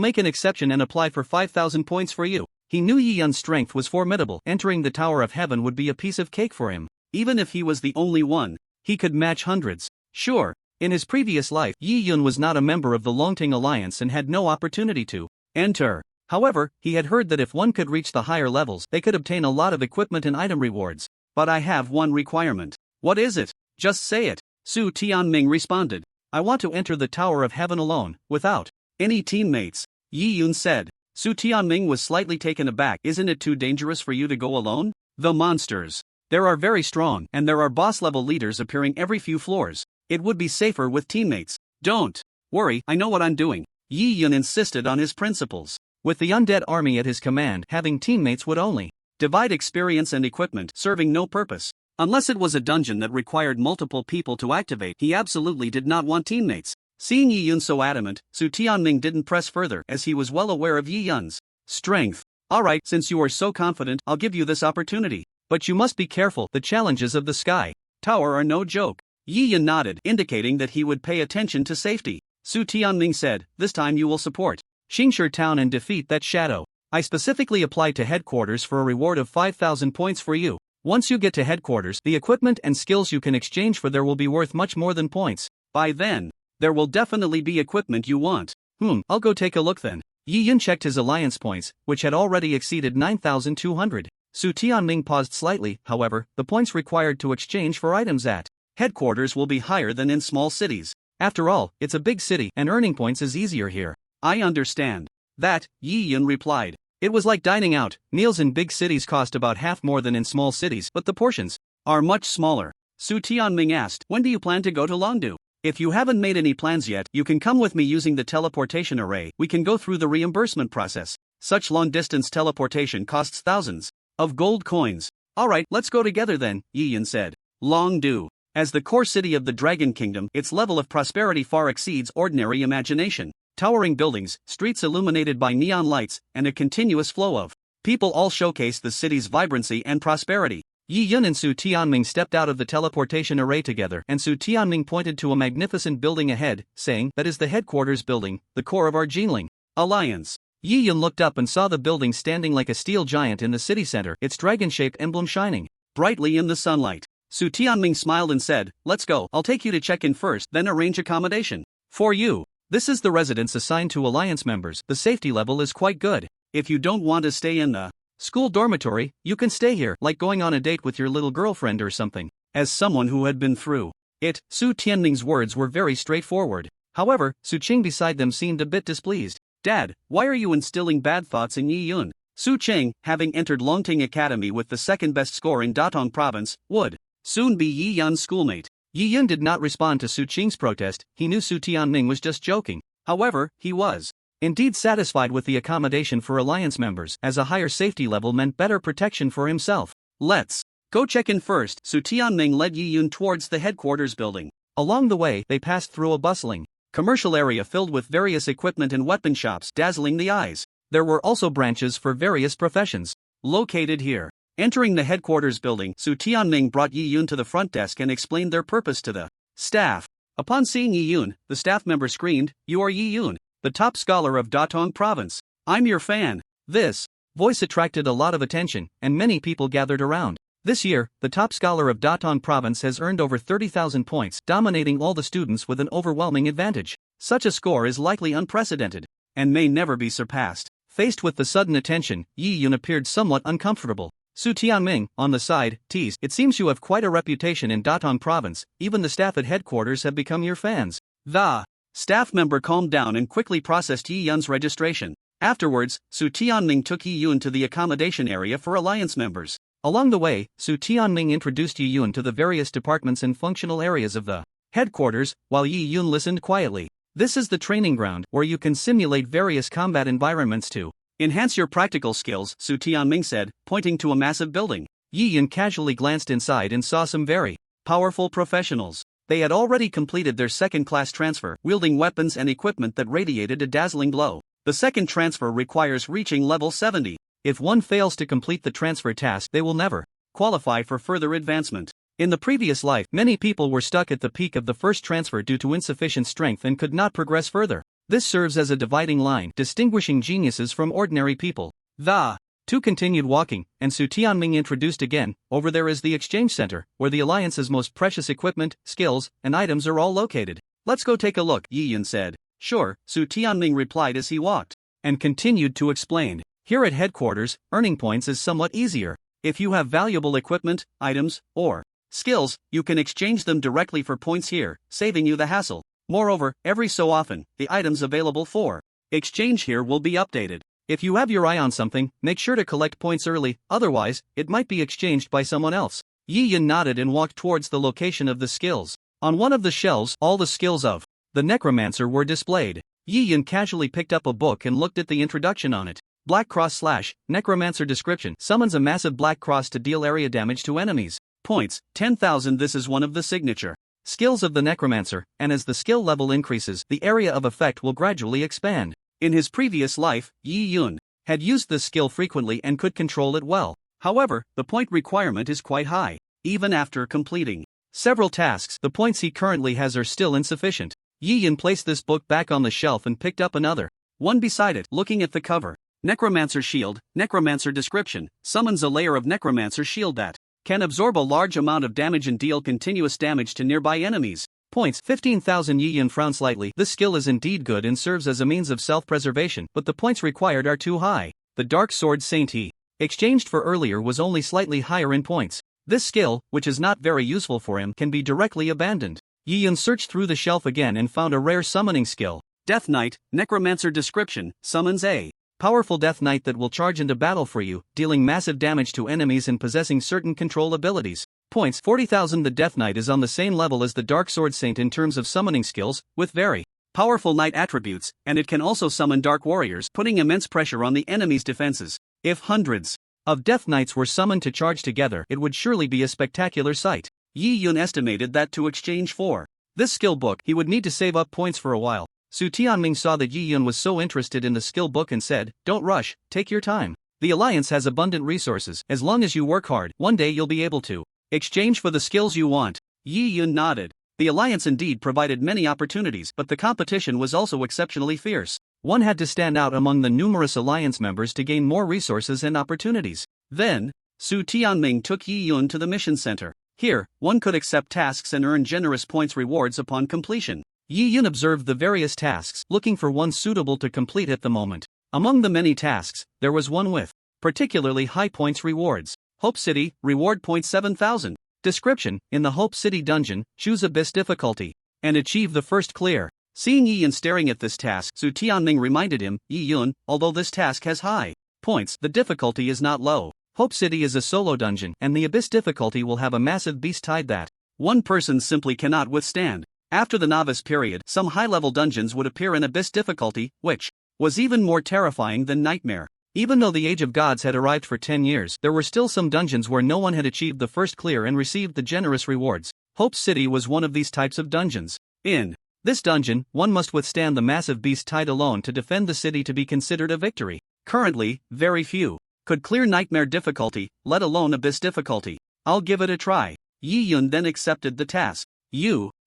S2: make an exception and apply for 5,000 points for you. He knew Yi Yun's strength was formidable. Entering the Tower of Heaven would be a piece of cake for him. Even if he was the only one, he could match hundreds. Sure. In his previous life, Yi Yun was not a member of the Longting Alliance and had no opportunity to enter. However, he had heard that if one could reach the higher levels, they could obtain a lot of equipment and item rewards. But I have one requirement. What is it? Just say it. Su Tianming responded. I want to enter the Tower of Heaven alone, without any teammates. Yi Yun said. Su Tianming was slightly taken aback. Isn't it too dangerous for you to go alone? The monsters there are very strong, and there are boss-level leaders appearing every few floors. It would be safer with teammates. Don't worry, I know what I'm doing. Yi Yun insisted on his principles. With the undead army at his command, having teammates would only divide experience and equipment, serving no purpose. Unless it was a dungeon that required multiple people to activate, he absolutely did not want teammates. Seeing Yi Yun so adamant, Su Tianming didn't press further, as he was well aware of Yi Yun's strength. Alright, since you are so confident, I'll give you this opportunity. But you must be careful, the challenges of the Sky Tower are no joke. Yi Yun nodded, indicating that he would pay attention to safety. Su Tianming said, this time you will support Xingshi Town and defeat that shadow. I specifically applied to headquarters for a reward of 5,000 points for you. Once you get to headquarters, the equipment and skills you can exchange for there will be worth much more than points. By then, there will definitely be equipment you want. I'll go take a look then. Yi Yun checked his alliance points, which had already exceeded 9,200. Su Tianming paused slightly. However, the points required to exchange for items at headquarters will be higher than in small cities. After all, it's a big city, and earning points is easier here. I understand that, Yi Yun replied. It was like dining out. Meals in big cities cost about half more than in small cities, but the portions are much smaller. Su Tianming asked, when do you plan to go to Longdu? If you haven't made any plans yet, you can come with me using the teleportation array. We can go through the reimbursement process. Such long-distance teleportation costs thousands of gold coins. Alright, let's go together then, Yi said. Long do. As the core city of the Dragon Kingdom, its level of prosperity far exceeds ordinary imagination. Towering buildings, streets illuminated by neon lights, and a continuous flow of people all showcase the city's vibrancy and prosperity. Yi Yun and Su Tianming stepped out of the teleportation array together, and Su Tianming pointed to a magnificent building ahead, saying, "That is the headquarters building, the core of our Jinling Alliance." Yi Yun looked up and saw the building standing like a steel giant in the city center, its dragon-shaped emblem shining brightly in the sunlight. Su Tianming smiled and said, "Let's go, I'll take you to check in first, then arrange accommodation for you. This is the residence assigned to Alliance members. The safety level is quite good. If you don't want to stay in the school dormitory, you can stay here, like going on a date with your little girlfriend or something." As someone who had been through it, Su Tianming's words were very straightforward. However, Su Qing beside them seemed a bit displeased. "Dad, why are you instilling bad thoughts in Yi Yun?" Su Qing, having entered Longting Academy with the second best score in Datong Province, would soon be Yi Yun's schoolmate. Yi Yun did not respond to Su Qing's protest. He knew Su Tianming was just joking. However, he was indeed satisfied with the accommodation for Alliance members, as a higher safety level meant better protection for himself. "Let's go check in first." Su Tianming led Yi Yun towards the headquarters building. Along the way, they passed through a bustling commercial area filled with various equipment and weapon shops, dazzling the eyes. There were also branches for various professions located here. Entering the headquarters building, Su Tianming brought Yi Yun to the front desk and explained their purpose to the staff. Upon seeing Yi Yun, the staff member screamed, "You are Yi Yun, the top scholar of Datong Province. I'm your fan." This voice attracted a lot of attention, and many people gathered around. This year, the top scholar of Datong Province has earned over 30,000 points, dominating all the students with an overwhelming advantage. Such a score is likely unprecedented, and may never be surpassed. Faced with the sudden attention, Yi Yun appeared somewhat uncomfortable. Su Tianming, on the side, teased, "It seems you have quite a reputation in Datong Province, even the staff at headquarters have become your fans." The staff member calmed down and quickly processed Yi Yun's registration. Afterwards, Su Tianming took Yi Yun to the accommodation area for Alliance members. Along the way, Su Tianming introduced Yi Yun to the various departments and functional areas of the headquarters, while Yi Yun listened quietly. "This is the training ground, where you can simulate various combat environments to enhance your practical skills," Su Tianming said, pointing to a massive building. Yi Yun casually glanced inside and saw some very powerful professionals. They had already completed their second-class transfer, wielding weapons and equipment that radiated a dazzling glow. The second transfer requires reaching level 70. If one fails to complete the transfer task, they will never qualify for further advancement. In the previous life, many people were stuck at the peak of the first transfer due to insufficient strength and could not progress further. This serves as a dividing line, distinguishing geniuses from ordinary people. The two continued walking, and Su Tianming introduced again, "Over there is the exchange center, where the Alliance's most precious equipment, skills, and items are all located. Let's go take a look," Yi Yun said. "Sure," Su Tianming replied as he walked, and continued to explain. "Here at headquarters, earning points is somewhat easier. If you have valuable equipment, items, or skills, you can exchange them directly for points here, saving you the hassle. Moreover, every so often, the items available for exchange here will be updated. If you have your eye on something, make sure to collect points early, otherwise, it might be exchanged by someone else." Yi Yun nodded and walked towards the location of the skills. On one of the shelves, all the skills of the necromancer were displayed. Yi Yun casually picked up a book and looked at the introduction on it. Black cross / necromancer description summons a massive black cross to deal area damage to enemies. Points, 10,000. This is one of the signature skills of the necromancer, and as the skill level increases, the area of effect will gradually expand. In his previous life, Yi Yun had used this skill frequently and could control it well. However, the point requirement is quite high. Even after completing several tasks, the points he currently has are still insufficient. Yi Yun placed this book back on the shelf and picked up another one beside it, looking at the cover. Necromancer shield, necromancer description, summons a layer of necromancer shield that can absorb a large amount of damage and deal continuous damage to nearby enemies. Points, 15,000. Yi Yun frowned slightly. This skill is indeed good and serves as a means of self-preservation, but the points required are too high. The dark sword Saint he exchanged for earlier was only slightly higher in points. This skill, which is not very useful for him, can be directly abandoned. Yi Yun searched through the shelf again and found a rare summoning skill. Death Knight, necromancer description, summons a powerful Death Knight that will charge into battle for you, dealing massive damage to enemies and possessing certain control abilities. Points 40,000. The Death Knight is on the same level as the Dark Sword Saint in terms of summoning skills, with very powerful knight attributes, and it can also summon Dark Warriors, putting immense pressure on the enemy's defenses. If hundreds of Death Knights were summoned to charge together, it would surely be a spectacular sight. Yi Yun estimated that to exchange for this skill book, he would need to save up points for a while. Su Tianming saw that Yi Yun was so interested in the skill book and said, "Don't rush, take your time. The Alliance has abundant resources. As long as you work hard, one day you'll be able to exchange for the skills you want." Yi Yun nodded. The Alliance indeed provided many opportunities, but the competition was also exceptionally fierce. One had to stand out among the numerous Alliance members to gain more resources and opportunities. Then, Su Tianming took Yi Yun to the mission center. Here, one could accept tasks and earn generous points rewards upon completion. Yi Yun observed the various tasks, looking for one suitable to complete at the moment. Among the many tasks, there was one with particularly high points rewards. Hope City, reward points 7,000. Description: in the Hope City dungeon, choose Abyss difficulty and achieve the first clear. Seeing Yi Yun staring at this task, Su Tianming reminded him, "Yi Yun, although this task has high points, the difficulty is not low. Hope City is a solo dungeon, and the Abyss difficulty will have a massive beast tide that one person simply cannot withstand." After the novice period, some high-level dungeons would appear in Abyss difficulty, which was even more terrifying than Nightmare. Even though the Age of Gods had arrived for 10 years, there were still some dungeons where no one had achieved the first clear and received the generous rewards. Hope City was one of these types of dungeons. In this dungeon, one must withstand the massive beast tide alone to defend the city to be considered a victory. Currently, very few could clear Nightmare difficulty, let alone Abyss difficulty. "I'll give it a try." Yi Yun then accepted the task.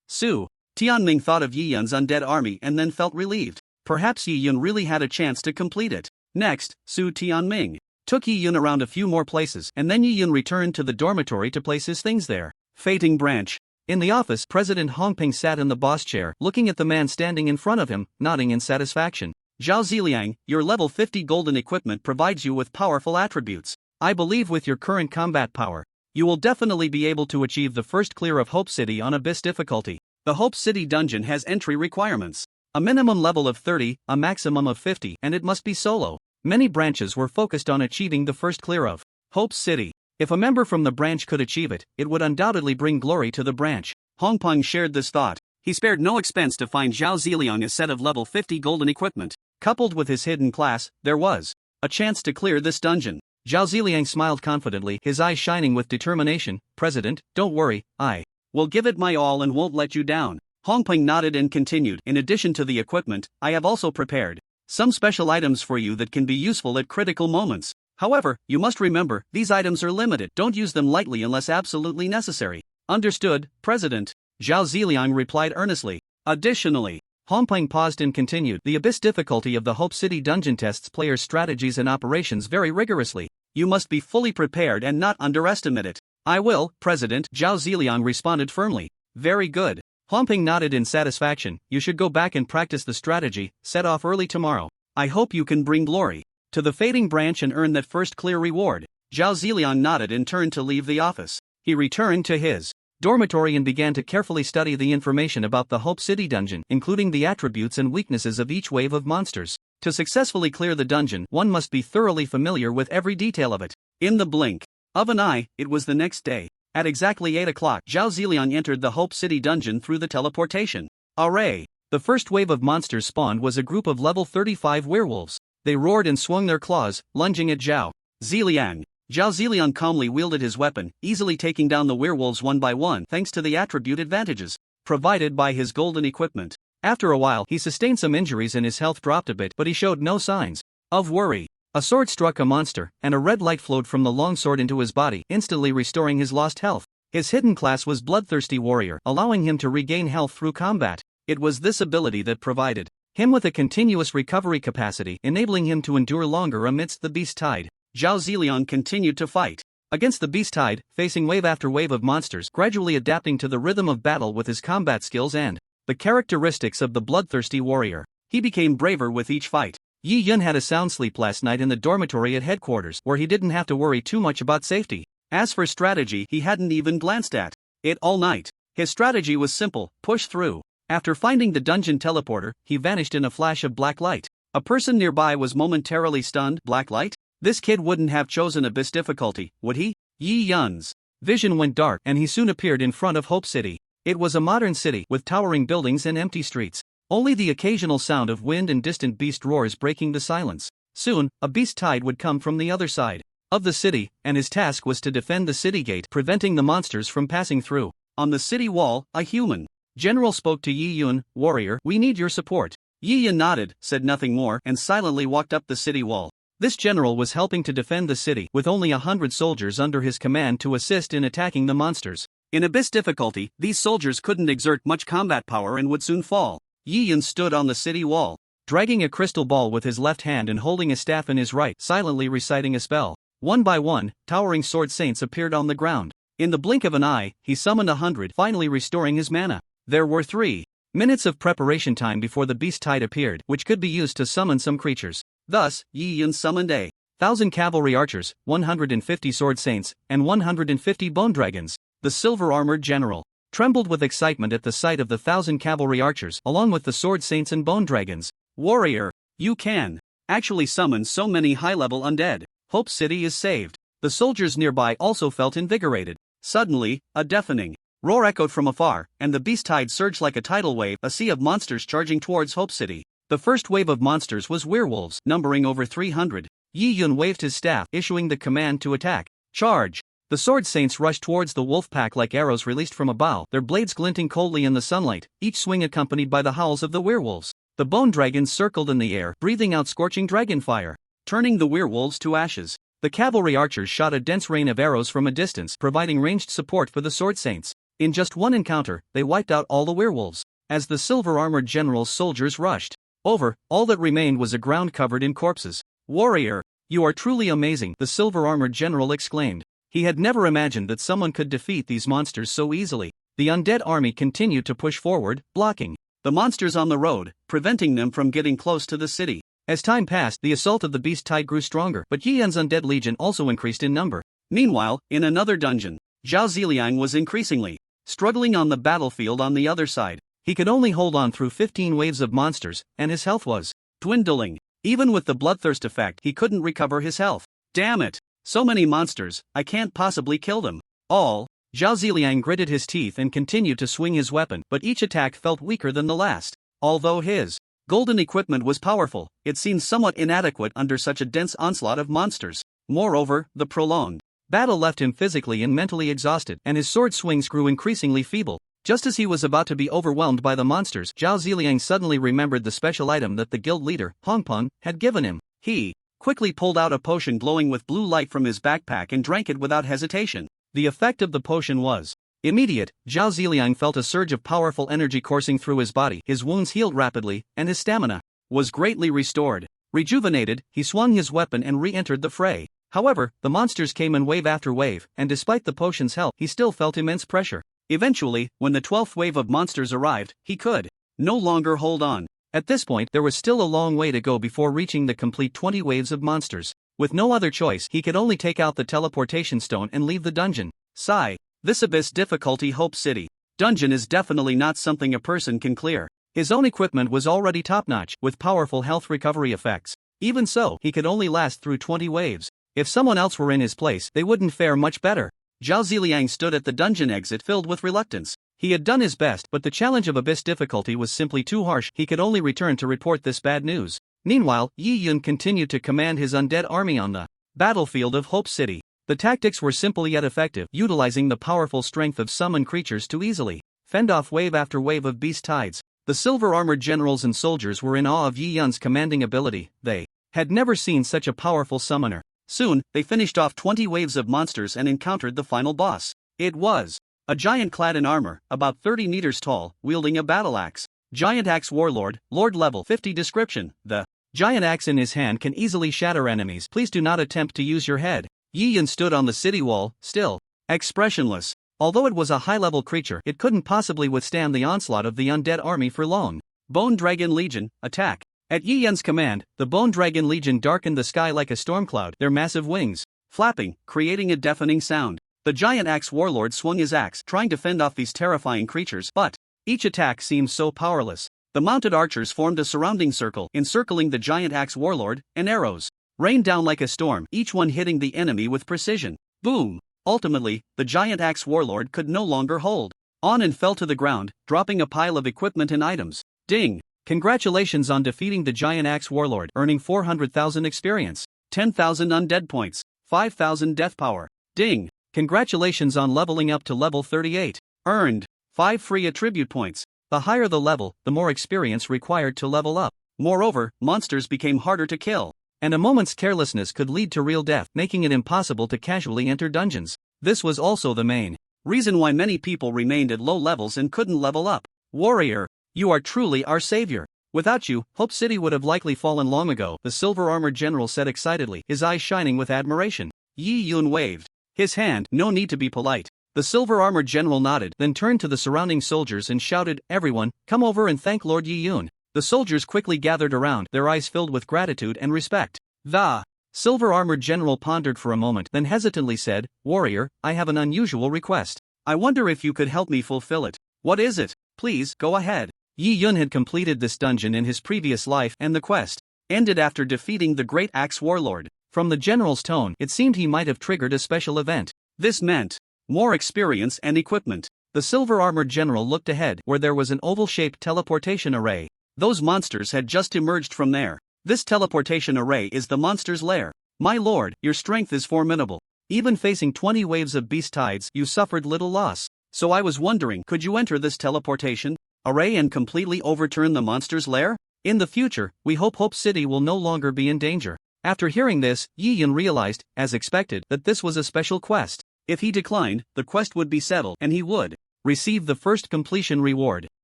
S2: Su Tianming thought of Yi Yun's undead army and then felt relieved. Perhaps Yi Yun really had a chance to complete it. Next, Su Tianming took Yi Yun around a few more places, and then Yi Yun returned to the dormitory to place his things there. Fating branch. In the office, President Hongping sat in the boss chair, looking at the man standing in front of him, nodding in satisfaction. "Zhao Ziliang, your level 50 golden equipment provides you with powerful attributes. I believe with your current combat power, you will definitely be able to achieve the first clear of Hope City on Abyss difficulty. The Hope City dungeon has entry requirements. A minimum level of 30, a maximum of 50, and it must be solo." Many branches were focused on achieving the first clear of Hope City. If a member from the branch could achieve it, it would undoubtedly bring glory to the branch. Hongpeng shared this thought. He spared no expense to find Zhao Ziliang a set of level 50 golden equipment. Coupled with his hidden class, there was a chance to clear this dungeon. Zhao Ziliang smiled confidently, his eyes shining with determination. "President, don't worry, I will give it my all and won't let you down." Hongpeng nodded and continued, "In addition to the equipment, I have also prepared some special items for you that can be useful at critical moments. However, you must remember, these items are limited. Don't use them lightly unless absolutely necessary." "Understood, President," Zhao Ziliang replied earnestly. Additionally, Hongpeng paused and continued, "The Abyss difficulty of the Hope City dungeon tests players' strategies and operations very rigorously. You must be fully prepared and not underestimate it." "I will, President," Zhao Ziliang responded firmly. "Very good." Hongpeng nodded in satisfaction. "You should go back and practice the strategy, set off early tomorrow. I hope you can bring glory to the Fating branch and earn that first clear reward." Zhao Ziliang nodded and turned to leave the office. He returned to his dormitory and began to carefully study the information about the Hope City dungeon, including the attributes and weaknesses of each wave of monsters. To successfully clear the dungeon, one must be thoroughly familiar with every detail of it. In the blink of an eye, it was the next day. At exactly 8 o'clock, Zhao Ziliang entered the Hope City dungeon through the teleportation array. The first wave of monsters spawned was a group of level 35 werewolves. They roared and swung their claws, lunging at Zhao Ziliang. Zhao Ziliang calmly wielded his weapon, easily taking down the werewolves one by one thanks to the attribute advantages provided by his golden equipment. After a while, he sustained some injuries and his health dropped a bit, but he showed no signs of worry. A sword struck a monster, and a red light flowed from the long sword into his body, instantly restoring his lost health. His hidden class was Bloodthirsty Warrior, allowing him to regain health through combat. It was this ability that provided him with a continuous recovery capacity, enabling him to endure longer amidst the beast tide. Zhao Ziliang continued to fight against the beast tide, facing wave after wave of monsters, gradually adapting to the rhythm of battle with his combat skills and the characteristics of the Bloodthirsty Warrior. He became braver with each fight. Yi Yun had a sound sleep last night in the dormitory at headquarters, where he didn't have to worry too much about safety. As for strategy, he hadn't even glanced at it all night. His strategy was simple: push through. After finding the dungeon teleporter, he vanished in a flash of black light. A person nearby was momentarily stunned. Black light? This kid wouldn't have chosen Abyss difficulty, would he? Yi Yun's
S1: Vision went dark and he soon appeared in front of Hope City. It was a modern city with towering buildings and empty streets. Only the occasional sound of wind and distant beast roars breaking the silence. Soon, a beast tide would come from the other side of the city, and his task was to defend the city gate, preventing the monsters from passing through. On the city wall, a human general spoke to Yi Yun, "Warrior, we need your support." Yi Yun nodded, said nothing more, and silently walked up the city wall. This general was helping to defend the city with only 100 soldiers under his command to assist in attacking the monsters. In abyss difficulty, these soldiers couldn't exert much combat power and would soon fall. Yi Yun stood on the city wall, dragging a crystal ball with his left hand and holding a staff in his right, silently reciting a spell. One by one, towering sword saints appeared on the ground. In the blink of an eye, he summoned 100, finally restoring his mana. There were 3 minutes of preparation time before the beast tide appeared, which could be used to summon some creatures. Thus, Yi Yun summoned 1,000 cavalry archers, 150 sword saints, and 150 bone dragons. The silver-armored general trembled with excitement at the sight of the 1,000 cavalry archers, along with the sword saints and bone dragons. "Warrior, you can actually summon so many high-level undead. Hope City is saved." The soldiers nearby also felt invigorated. Suddenly, a deafening roar echoed from afar, and the beast tide surged like a tidal wave, a sea of monsters charging towards Hope City. The first wave of monsters was werewolves, numbering over 300. Yi Yun waved his staff, issuing the command to attack. "Charge!" The sword saints rushed towards the wolf pack like arrows released from a bow, their blades glinting coldly in the sunlight, each swing accompanied by the howls of the werewolves. The bone dragons circled in the air, breathing out scorching dragon fire, turning the werewolves to ashes. The cavalry archers shot a dense rain of arrows from a distance, providing ranged support for the sword saints. In just one encounter, they wiped out all the werewolves. As the silver-armored general's soldiers rushed over, all that remained was a ground covered in corpses. "Warrior, you are truly amazing," the silver-armored general exclaimed. He had never imagined that someone could defeat these monsters so easily. The undead army continued to push forward, blocking the monsters on the road, preventing them from getting close to the city. As time passed, the assault of the beast tide grew stronger, but Yi Yun's undead legion also increased in number. Meanwhile, in another dungeon, Zhao Ziliang was increasingly struggling on the battlefield on the other side. He could only hold on through 15 waves of monsters, and his health was dwindling. Even with the bloodthirst effect, he couldn't recover his health. "Damn it! So many monsters, I can't possibly kill them all." Zhao Ziliang gritted his teeth and continued to swing his weapon, but each attack felt weaker than the last. Although his golden equipment was powerful, it seemed somewhat inadequate under such a dense onslaught of monsters. Moreover, the prolonged battle left him physically and mentally exhausted, and his sword swings grew increasingly feeble. Just as he was about to be overwhelmed by the monsters, Zhao Ziliang suddenly remembered the special item that the guild leader, Hongpeng, had given him. He quickly pulled out a potion glowing with blue light from his backpack and drank it without hesitation. The effect of the potion was immediate. Zhao Ziliang felt a surge of powerful energy coursing through his body, his wounds healed rapidly, and his stamina was greatly restored. Rejuvenated, he swung his weapon and re-entered the fray. However, the monsters came in wave after wave, and despite the potion's help, he still felt immense pressure. Eventually, when the 12th wave of monsters arrived, he could no longer hold on. At this point, there was still a long way to go before reaching the complete 20 waves of monsters. With no other choice, he could only take out the teleportation stone and leave the dungeon. Sigh. This abyss difficulty Hope City dungeon is definitely not something a person can clear. His own equipment was already top-notch, with powerful health recovery effects. Even so, he could only last through 20 waves. If someone else were in his place, they wouldn't fare much better. Zhao Ziliang stood at the dungeon exit filled with reluctance. He had done his best, but the challenge of abyss difficulty was simply too harsh. He could only return to report this bad news. Meanwhile, Yi Yun continued to command his undead army on the battlefield of Hope City. The tactics were simple yet effective, utilizing the powerful strength of summoned creatures to easily fend off wave after wave of beast tides. The silver-armored generals and soldiers were in awe of Yi Yun's commanding ability. They had never seen such a powerful summoner. Soon, they finished off 20 waves of monsters and encountered the final boss. It was a giant clad in armor, about 30 meters tall, wielding a battle axe. Giant Axe Warlord, Lord level 50 description. The giant axe in his hand can easily shatter enemies. Please do not attempt to use your head. Yi Yun stood on the city wall, still expressionless. Although it was a high-level creature, it couldn't possibly withstand the onslaught of the undead army for long. Bone Dragon Legion, attack. At Yi Yun's command, the Bone Dragon Legion darkened the sky like a storm cloud, their massive wings flapping, creating a deafening sound. The giant axe warlord swung his axe, trying to fend off these terrifying creatures, but each attack seemed so powerless. The mounted archers formed a surrounding circle, encircling the giant axe warlord, and arrows rained down like a storm, each one hitting the enemy with precision. Boom!
S2: Ultimately, the giant axe warlord could no longer hold on and fell to the ground, dropping a pile of equipment and items. Ding! Congratulations on defeating the giant axe warlord, earning 400,000 experience, 10,000 undead points, 5,000 death power. Ding! Congratulations on leveling up to level 38. Earned 5 free attribute points. The higher the level, the more experience required to level up. Moreover, monsters became harder to kill, and a moment's carelessness could lead to real death, making it impossible to casually enter dungeons. This was also the main reason why many people remained at low levels and couldn't level up. Warrior, you are truly our savior. Without you, Hope City would have likely fallen long ago, the silver-armored general said excitedly, his eyes shining with admiration. Yi Yun waved his hand. No need to be polite. The silver-armored general nodded, then turned to the surrounding soldiers and shouted, everyone, come over and thank Lord Yi Yun. The soldiers quickly gathered around, their eyes filled with gratitude and respect. The silver-armored general pondered for a moment, then hesitantly said, warrior, I have an unusual request. I wonder if you could help me fulfill it. What is it? Please, go ahead. Yi Yun had completed this dungeon in his previous life, and the quest ended after defeating the great axe warlord. From the general's tone, it seemed he might have triggered a special event. This meant more experience and equipment. The silver-armored general looked ahead, where there was an oval-shaped teleportation array. Those monsters had just emerged from there. This teleportation array is the monster's lair. My lord, your strength is formidable. Even facing 20 waves of beast tides, you suffered little loss. So I was wondering, could you enter this teleportation array and completely overturn the monster's lair? In the future, we hope Hope City will no longer be in danger. After hearing this, Yi Yun realized, as expected, that this was a special quest. If he declined, the quest would be settled and he would receive the first completion reward.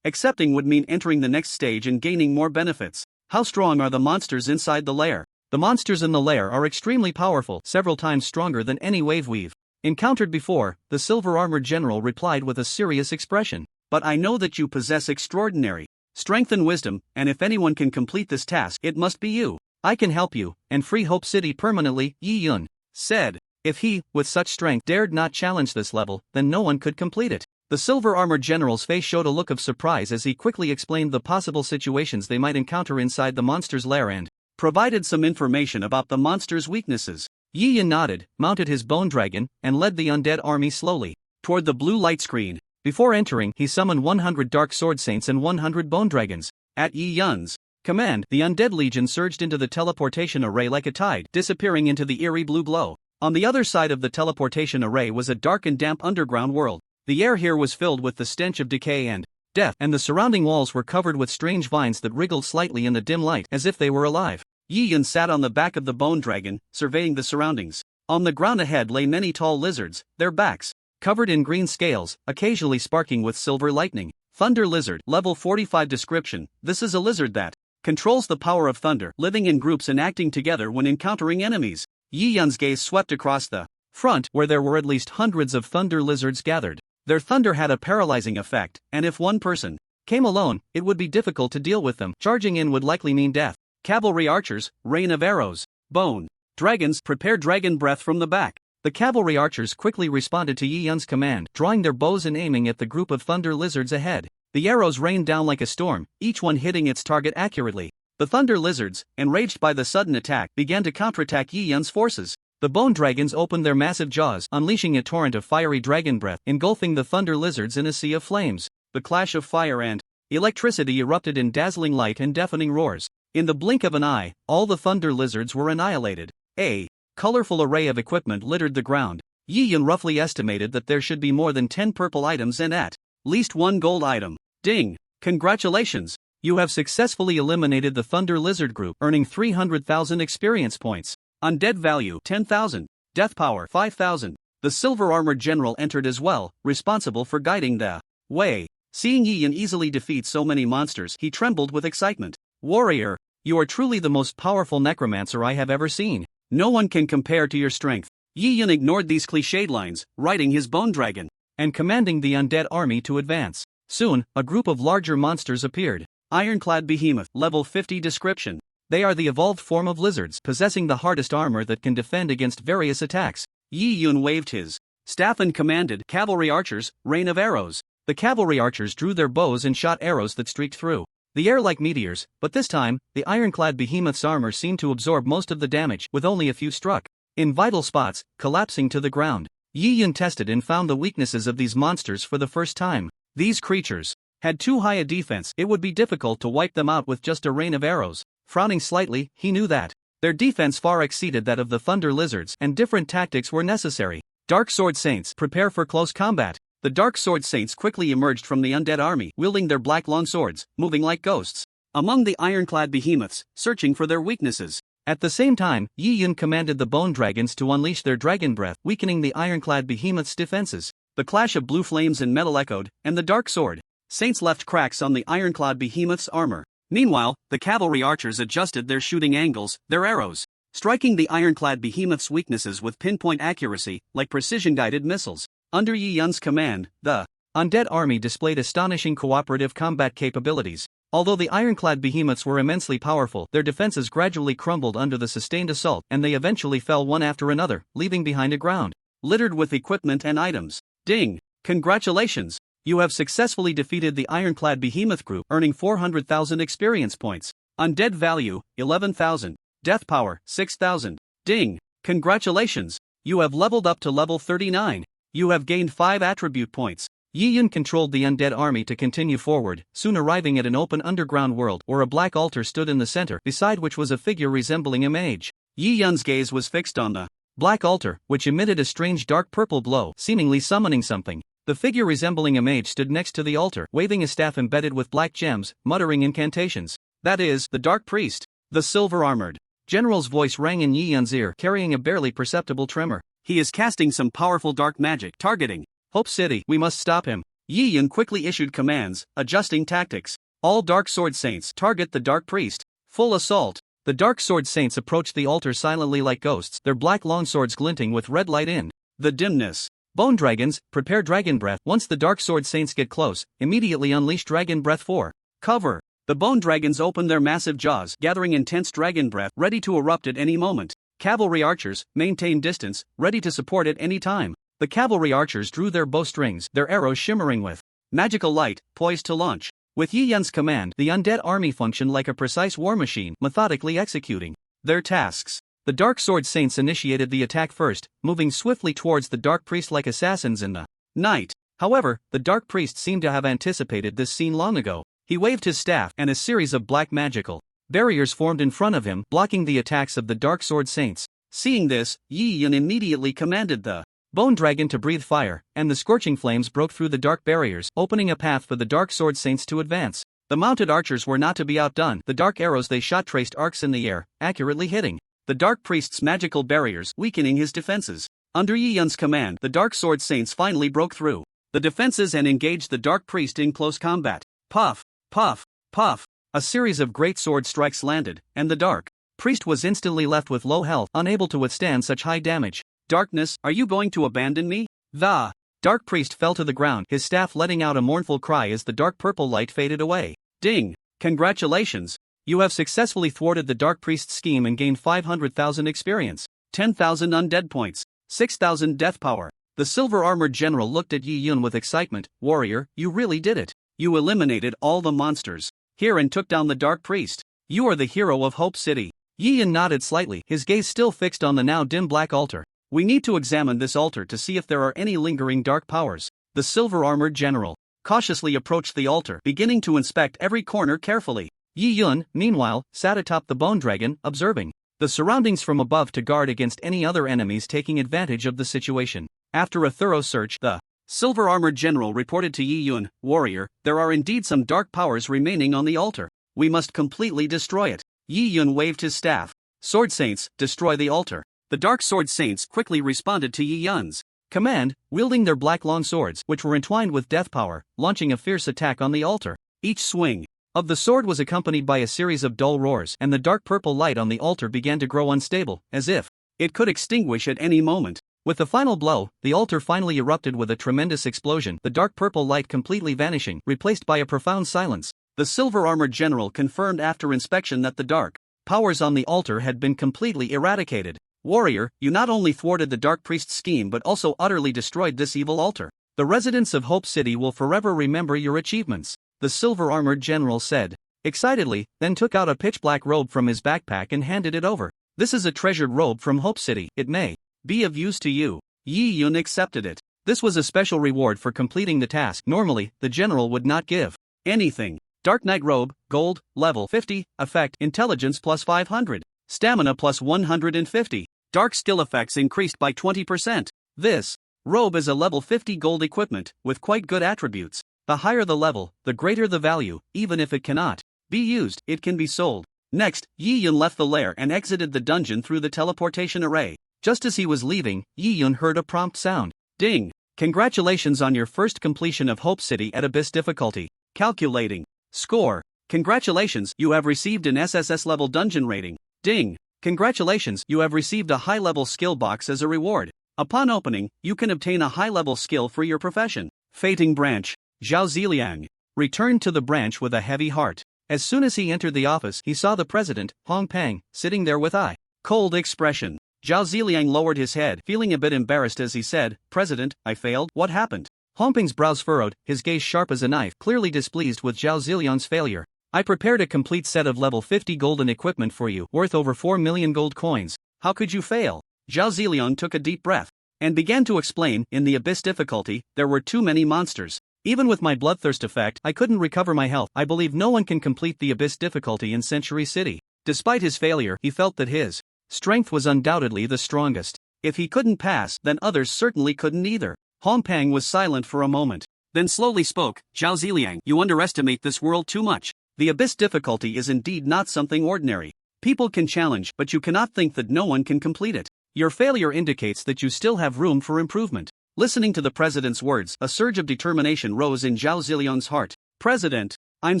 S2: Accepting would mean entering the next stage and gaining more benefits. How strong are the monsters inside the lair? The monsters in the lair are extremely powerful, several times stronger than any wave we've encountered before, the silver-armored general replied with a serious expression. But I know that you possess extraordinary strength and wisdom, and if anyone can complete this task, it must be you. I can help you, and free Hope City permanently, Yi Yun said. If he, with such strength, dared not challenge this level, then no one could complete it. The silver-armored general's face showed a look of surprise as he quickly explained the possible situations they might encounter inside the monster's lair and provided some information about the monster's weaknesses. Yi Yun nodded, mounted his bone dragon, and led the undead army slowly toward the blue light screen. Before entering, he summoned 100 dark sword saints and 100 bone dragons. At Yi Yun's command, the undead legion surged into the teleportation array like a tide, disappearing into the eerie blue glow. On the other side of the teleportation array was a dark and damp underground world. The air here was filled with the stench of decay and death, and the surrounding walls were covered with strange vines that wriggled slightly in the dim light, as if they were alive. Yi Yun sat on the back of the bone dragon, surveying the surroundings. On the ground ahead lay many tall lizards, their backs covered in green scales, occasionally sparking with silver lightning. Thunder lizard, level 45 description. This is a lizard that controls the power of thunder, living in groups and acting together when encountering enemies. Yi Yun's gaze swept across the front, where there were at least hundreds of thunder lizards gathered. Their thunder had a paralyzing effect, and if one person came alone, it would be difficult to deal with them. Charging in would likely mean death. Cavalry archers, rain of arrows. Bone dragons, prepare dragon breath from the back. The cavalry archers quickly responded to Yi Yun's command, drawing their bows and aiming at the group of thunder lizards ahead. The arrows rained down like a storm, each one hitting its target accurately. The thunder lizards, enraged by the sudden attack, began to counterattack Yi Yun's forces. The bone dragons opened their massive jaws, unleashing a torrent of fiery dragon breath, engulfing the thunder lizards in a sea of flames. The clash of fire and electricity erupted in dazzling light and deafening roars. In the blink of an eye, all the thunder lizards were annihilated. A colorful array of equipment littered the ground. Yi Yun roughly estimated that there should be more than 10 purple items and at least 1 gold item. Ding! Congratulations! You have successfully eliminated the thunder lizard group, earning 300,000 experience points. Undead value 10,000. Death power 5,000. The silver-armored general entered as well, responsible for guiding the way. Seeing Yi Yun easily defeat so many monsters, he trembled with excitement. Warrior, you are truly the most powerful necromancer I have ever seen. No one can compare to your strength. Yi Yun ignored these cliched lines, riding his bone dragon and commanding the undead army to advance. Soon, a group of larger monsters appeared. Ironclad behemoth, level 50 description. They are the evolved form of lizards, possessing the hardest armor that can defend against various attacks. Yi Yun waved his staff and commanded, cavalry archers, rain of arrows. The cavalry archers drew their bows and shot arrows that streaked through the air like meteors, but this time, the ironclad behemoth's armor seemed to absorb most of the damage, with only a few struck in vital spots, collapsing to the ground.
S1: Yi Yun tested and found the weaknesses of these monsters for the first time. These creatures had too high a defense, it would be difficult to wipe them out with just a rain of arrows. Frowning slightly, he knew that their defense far exceeded that of the thunder lizards, and different tactics were necessary. Dark Sword Saints, prepare for close combat. The Dark Sword Saints quickly emerged from the undead army, wielding their black longswords, moving like ghosts among the ironclad behemoths, searching for their weaknesses. At the same time, Yi Yun commanded the bone dragons to unleash their dragon breath, weakening the ironclad behemoth's defenses. The clash of blue flames and metal echoed, and the Dark Sword Saints left cracks on the ironclad behemoth's armor. Meanwhile, the cavalry archers adjusted their shooting angles, their arrows striking the ironclad behemoth's weaknesses with pinpoint accuracy, like precision-guided missiles. Under Yi Yun's command, the undead army displayed astonishing cooperative combat capabilities. Although the ironclad behemoths were immensely powerful, their defenses gradually crumbled under the sustained assault, and they eventually fell one after another, leaving behind a ground littered with equipment and items. Ding! Congratulations! You have successfully defeated the ironclad behemoth group, earning 400,000 experience points. Undead value, 11,000. Death power, 6,000. Ding! Congratulations! You have leveled up to level 39. You have gained 5 attribute points. Yi Yun controlled the undead army to continue forward, soon arriving at an open underground world where a black altar stood in the center, beside which was a figure resembling a mage. Yi Yun's gaze was fixed on the black altar, which emitted a strange dark purple glow, seemingly summoning something. The figure resembling a mage stood next to the altar, waving a staff embedded with black gems, muttering incantations. That is, the Dark Priest. The silver-armored general's voice rang in Yi Yun's ear, carrying a barely perceptible tremor. He is casting some powerful dark magic, targeting Hope City. We must stop him. Yi Yun quickly issued commands, adjusting tactics. All Dark Sword Saints target the Dark Priest. Full assault. The Dark Sword Saints approached the altar silently like ghosts, their black longswords glinting with red light in the dimness. Bone dragons, prepare dragon breath. Once the Dark Sword Saints get close, immediately unleash dragon breath for cover. The bone dragons opened their massive jaws, gathering intense dragon breath, ready to erupt at any moment. Cavalry archers, maintain distance, ready to support at any time. The cavalry archers drew their bowstrings, their arrows shimmering with magical light, poised to launch. With Yi Yun's command, the undead army functioned like a precise war machine, methodically executing their tasks. The Dark Sword Saints initiated the attack first, moving swiftly towards the Dark Priest like assassins in the night. However, the Dark Priest seemed to have anticipated this scene long ago. He waved his staff, and a series of black magical barriers formed in front of him, blocking the attacks of the Dark Sword Saints. Seeing this, Yi Yun immediately commanded the bone dragon to breathe fire, and the scorching flames broke through the dark barriers, opening a path for the Dark Sword Saints to advance. The mounted archers were not to be outdone. The dark arrows they shot traced arcs in the air, accurately hitting the Dark Priest's magical barriers, weakening his defenses. Under Yi Yun's command, the Dark Sword Saints finally broke through the defenses and engaged the Dark Priest in close combat. Puff! Puff! Puff! A series of great sword strikes landed, and the Dark Priest was instantly left with low health, unable to withstand such high damage. Darkness, are you going to abandon me? The Dark Priest fell to the ground, his staff letting out a mournful cry as the dark purple light faded away. Ding! Congratulations! You have successfully thwarted the Dark Priest's scheme and gained 500,000 experience, 10,000 undead points, 6,000 death power. The silver-armored general looked at Yi Yun with excitement. Warrior, you really did it. You eliminated all the monsters here and took down the Dark Priest. You are the hero of Hope City. Yi Yun nodded slightly, his gaze still fixed on the now dim black altar. We need to examine this altar to see if there are any lingering dark powers. The silver-armored general cautiously approached the altar, beginning to inspect every corner carefully. Yi Yun, meanwhile, sat atop the bone dragon, observing the surroundings from above to guard against any other enemies taking advantage of the situation. After a thorough search, the silver-armored general reported to Yi Yun, Warrior, there are indeed some dark powers remaining on the altar. We must completely destroy it. Yi Yun waved his staff. Sword Saints, destroy the altar. The Dark Sword Saints quickly responded to Yi Yun's command, wielding their black long swords, which were entwined with death power, launching a fierce attack on the altar. Each swing of the sword was accompanied by a series of dull roars, and the dark purple light on the altar began to grow unstable, as if it could extinguish at any moment. With the final blow, the altar finally erupted with a tremendous explosion, the dark purple light completely vanishing, replaced by a profound silence. The silver-armored general confirmed after inspection that the dark powers on the altar had been completely eradicated. Warrior, you not only thwarted the Dark Priest's scheme but also utterly destroyed this evil altar. The residents of Hope City will forever remember your achievements, the silver-armored general said excitedly, then took out a pitch-black robe from his backpack and handed it over. This is a treasured robe from Hope City. It may be of use to you.
S2: Yi Yun accepted it. This was a special reward for completing the task. Normally, the general would not give anything. Dark Knight Robe, Gold, Level 50, Effect, Intelligence plus 500, Stamina plus 150. Dark skill effects increased by 20%. This robe is a level 50 gold equipment, with quite good attributes. The higher the level, the greater the value. Even if it cannot be used, it can be sold. Next, Yi Yun left the lair and exited the dungeon through the teleportation array. Just as he was leaving, Yi Yun heard a prompt sound. Ding! Congratulations on your first completion of Hope City at Abyss difficulty. Calculating. Score. Congratulations, you have received an SSS level dungeon rating. Ding! Congratulations, you have received a high-level skill box as a reward. Upon opening, you can obtain a high-level skill for your profession. Fating Branch. Zhao Ziliang returned to the branch with a heavy heart. As soon as he entered the office, he saw the president, Hong Peng, sitting there with a cold expression. Zhao Ziliang lowered his head, feeling a bit embarrassed as he said, "President, I failed. What happened?" Hong Peng's brows furrowed, his gaze sharp as a knife, clearly displeased with Zhao Ziliang's failure. "I prepared a complete set of level 50 golden equipment for you, worth over 4 million gold coins. How could you fail?" Zhao Ziliang took a deep breath and began to explain. "In the Abyss difficulty, there were too many monsters. Even with my bloodthirst effect, I couldn't recover my health. I believe no one can complete the Abyss difficulty in Century City." Despite his failure, he felt that his strength was undoubtedly the strongest. If he couldn't pass, then others certainly couldn't either. Hong Peng was silent for a moment, then slowly spoke. "Zhao Ziliang, you underestimate this world too much. The Abyss difficulty is indeed not something ordinary. People can challenge, but you cannot think that no one can complete it. Your failure indicates that you still have room for improvement." Listening to the president's words, a surge of determination rose in Zhao Ziliang's heart. "President, I'm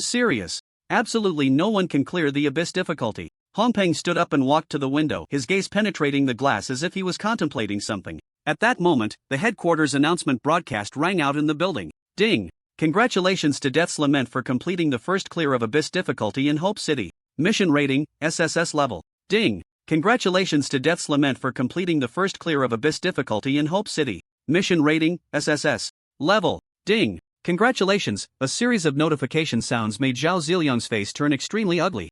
S2: serious. Absolutely no one can clear the Abyss difficulty." Hong Peng stood up and walked to the window, his gaze penetrating the glass as if he was contemplating something. At that moment, the headquarters announcement broadcast rang out in the building. Ding! Congratulations to Death's Lament for completing the first clear of Abyss difficulty in Hope City. Mission rating, SSS level. Ding! Congratulations to Death's Lament for completing the first clear of Abyss difficulty in Hope City. Mission rating, SSS level. Ding! Congratulations. A series of notification sounds made Zhao Ziliang's face turn extremely ugly.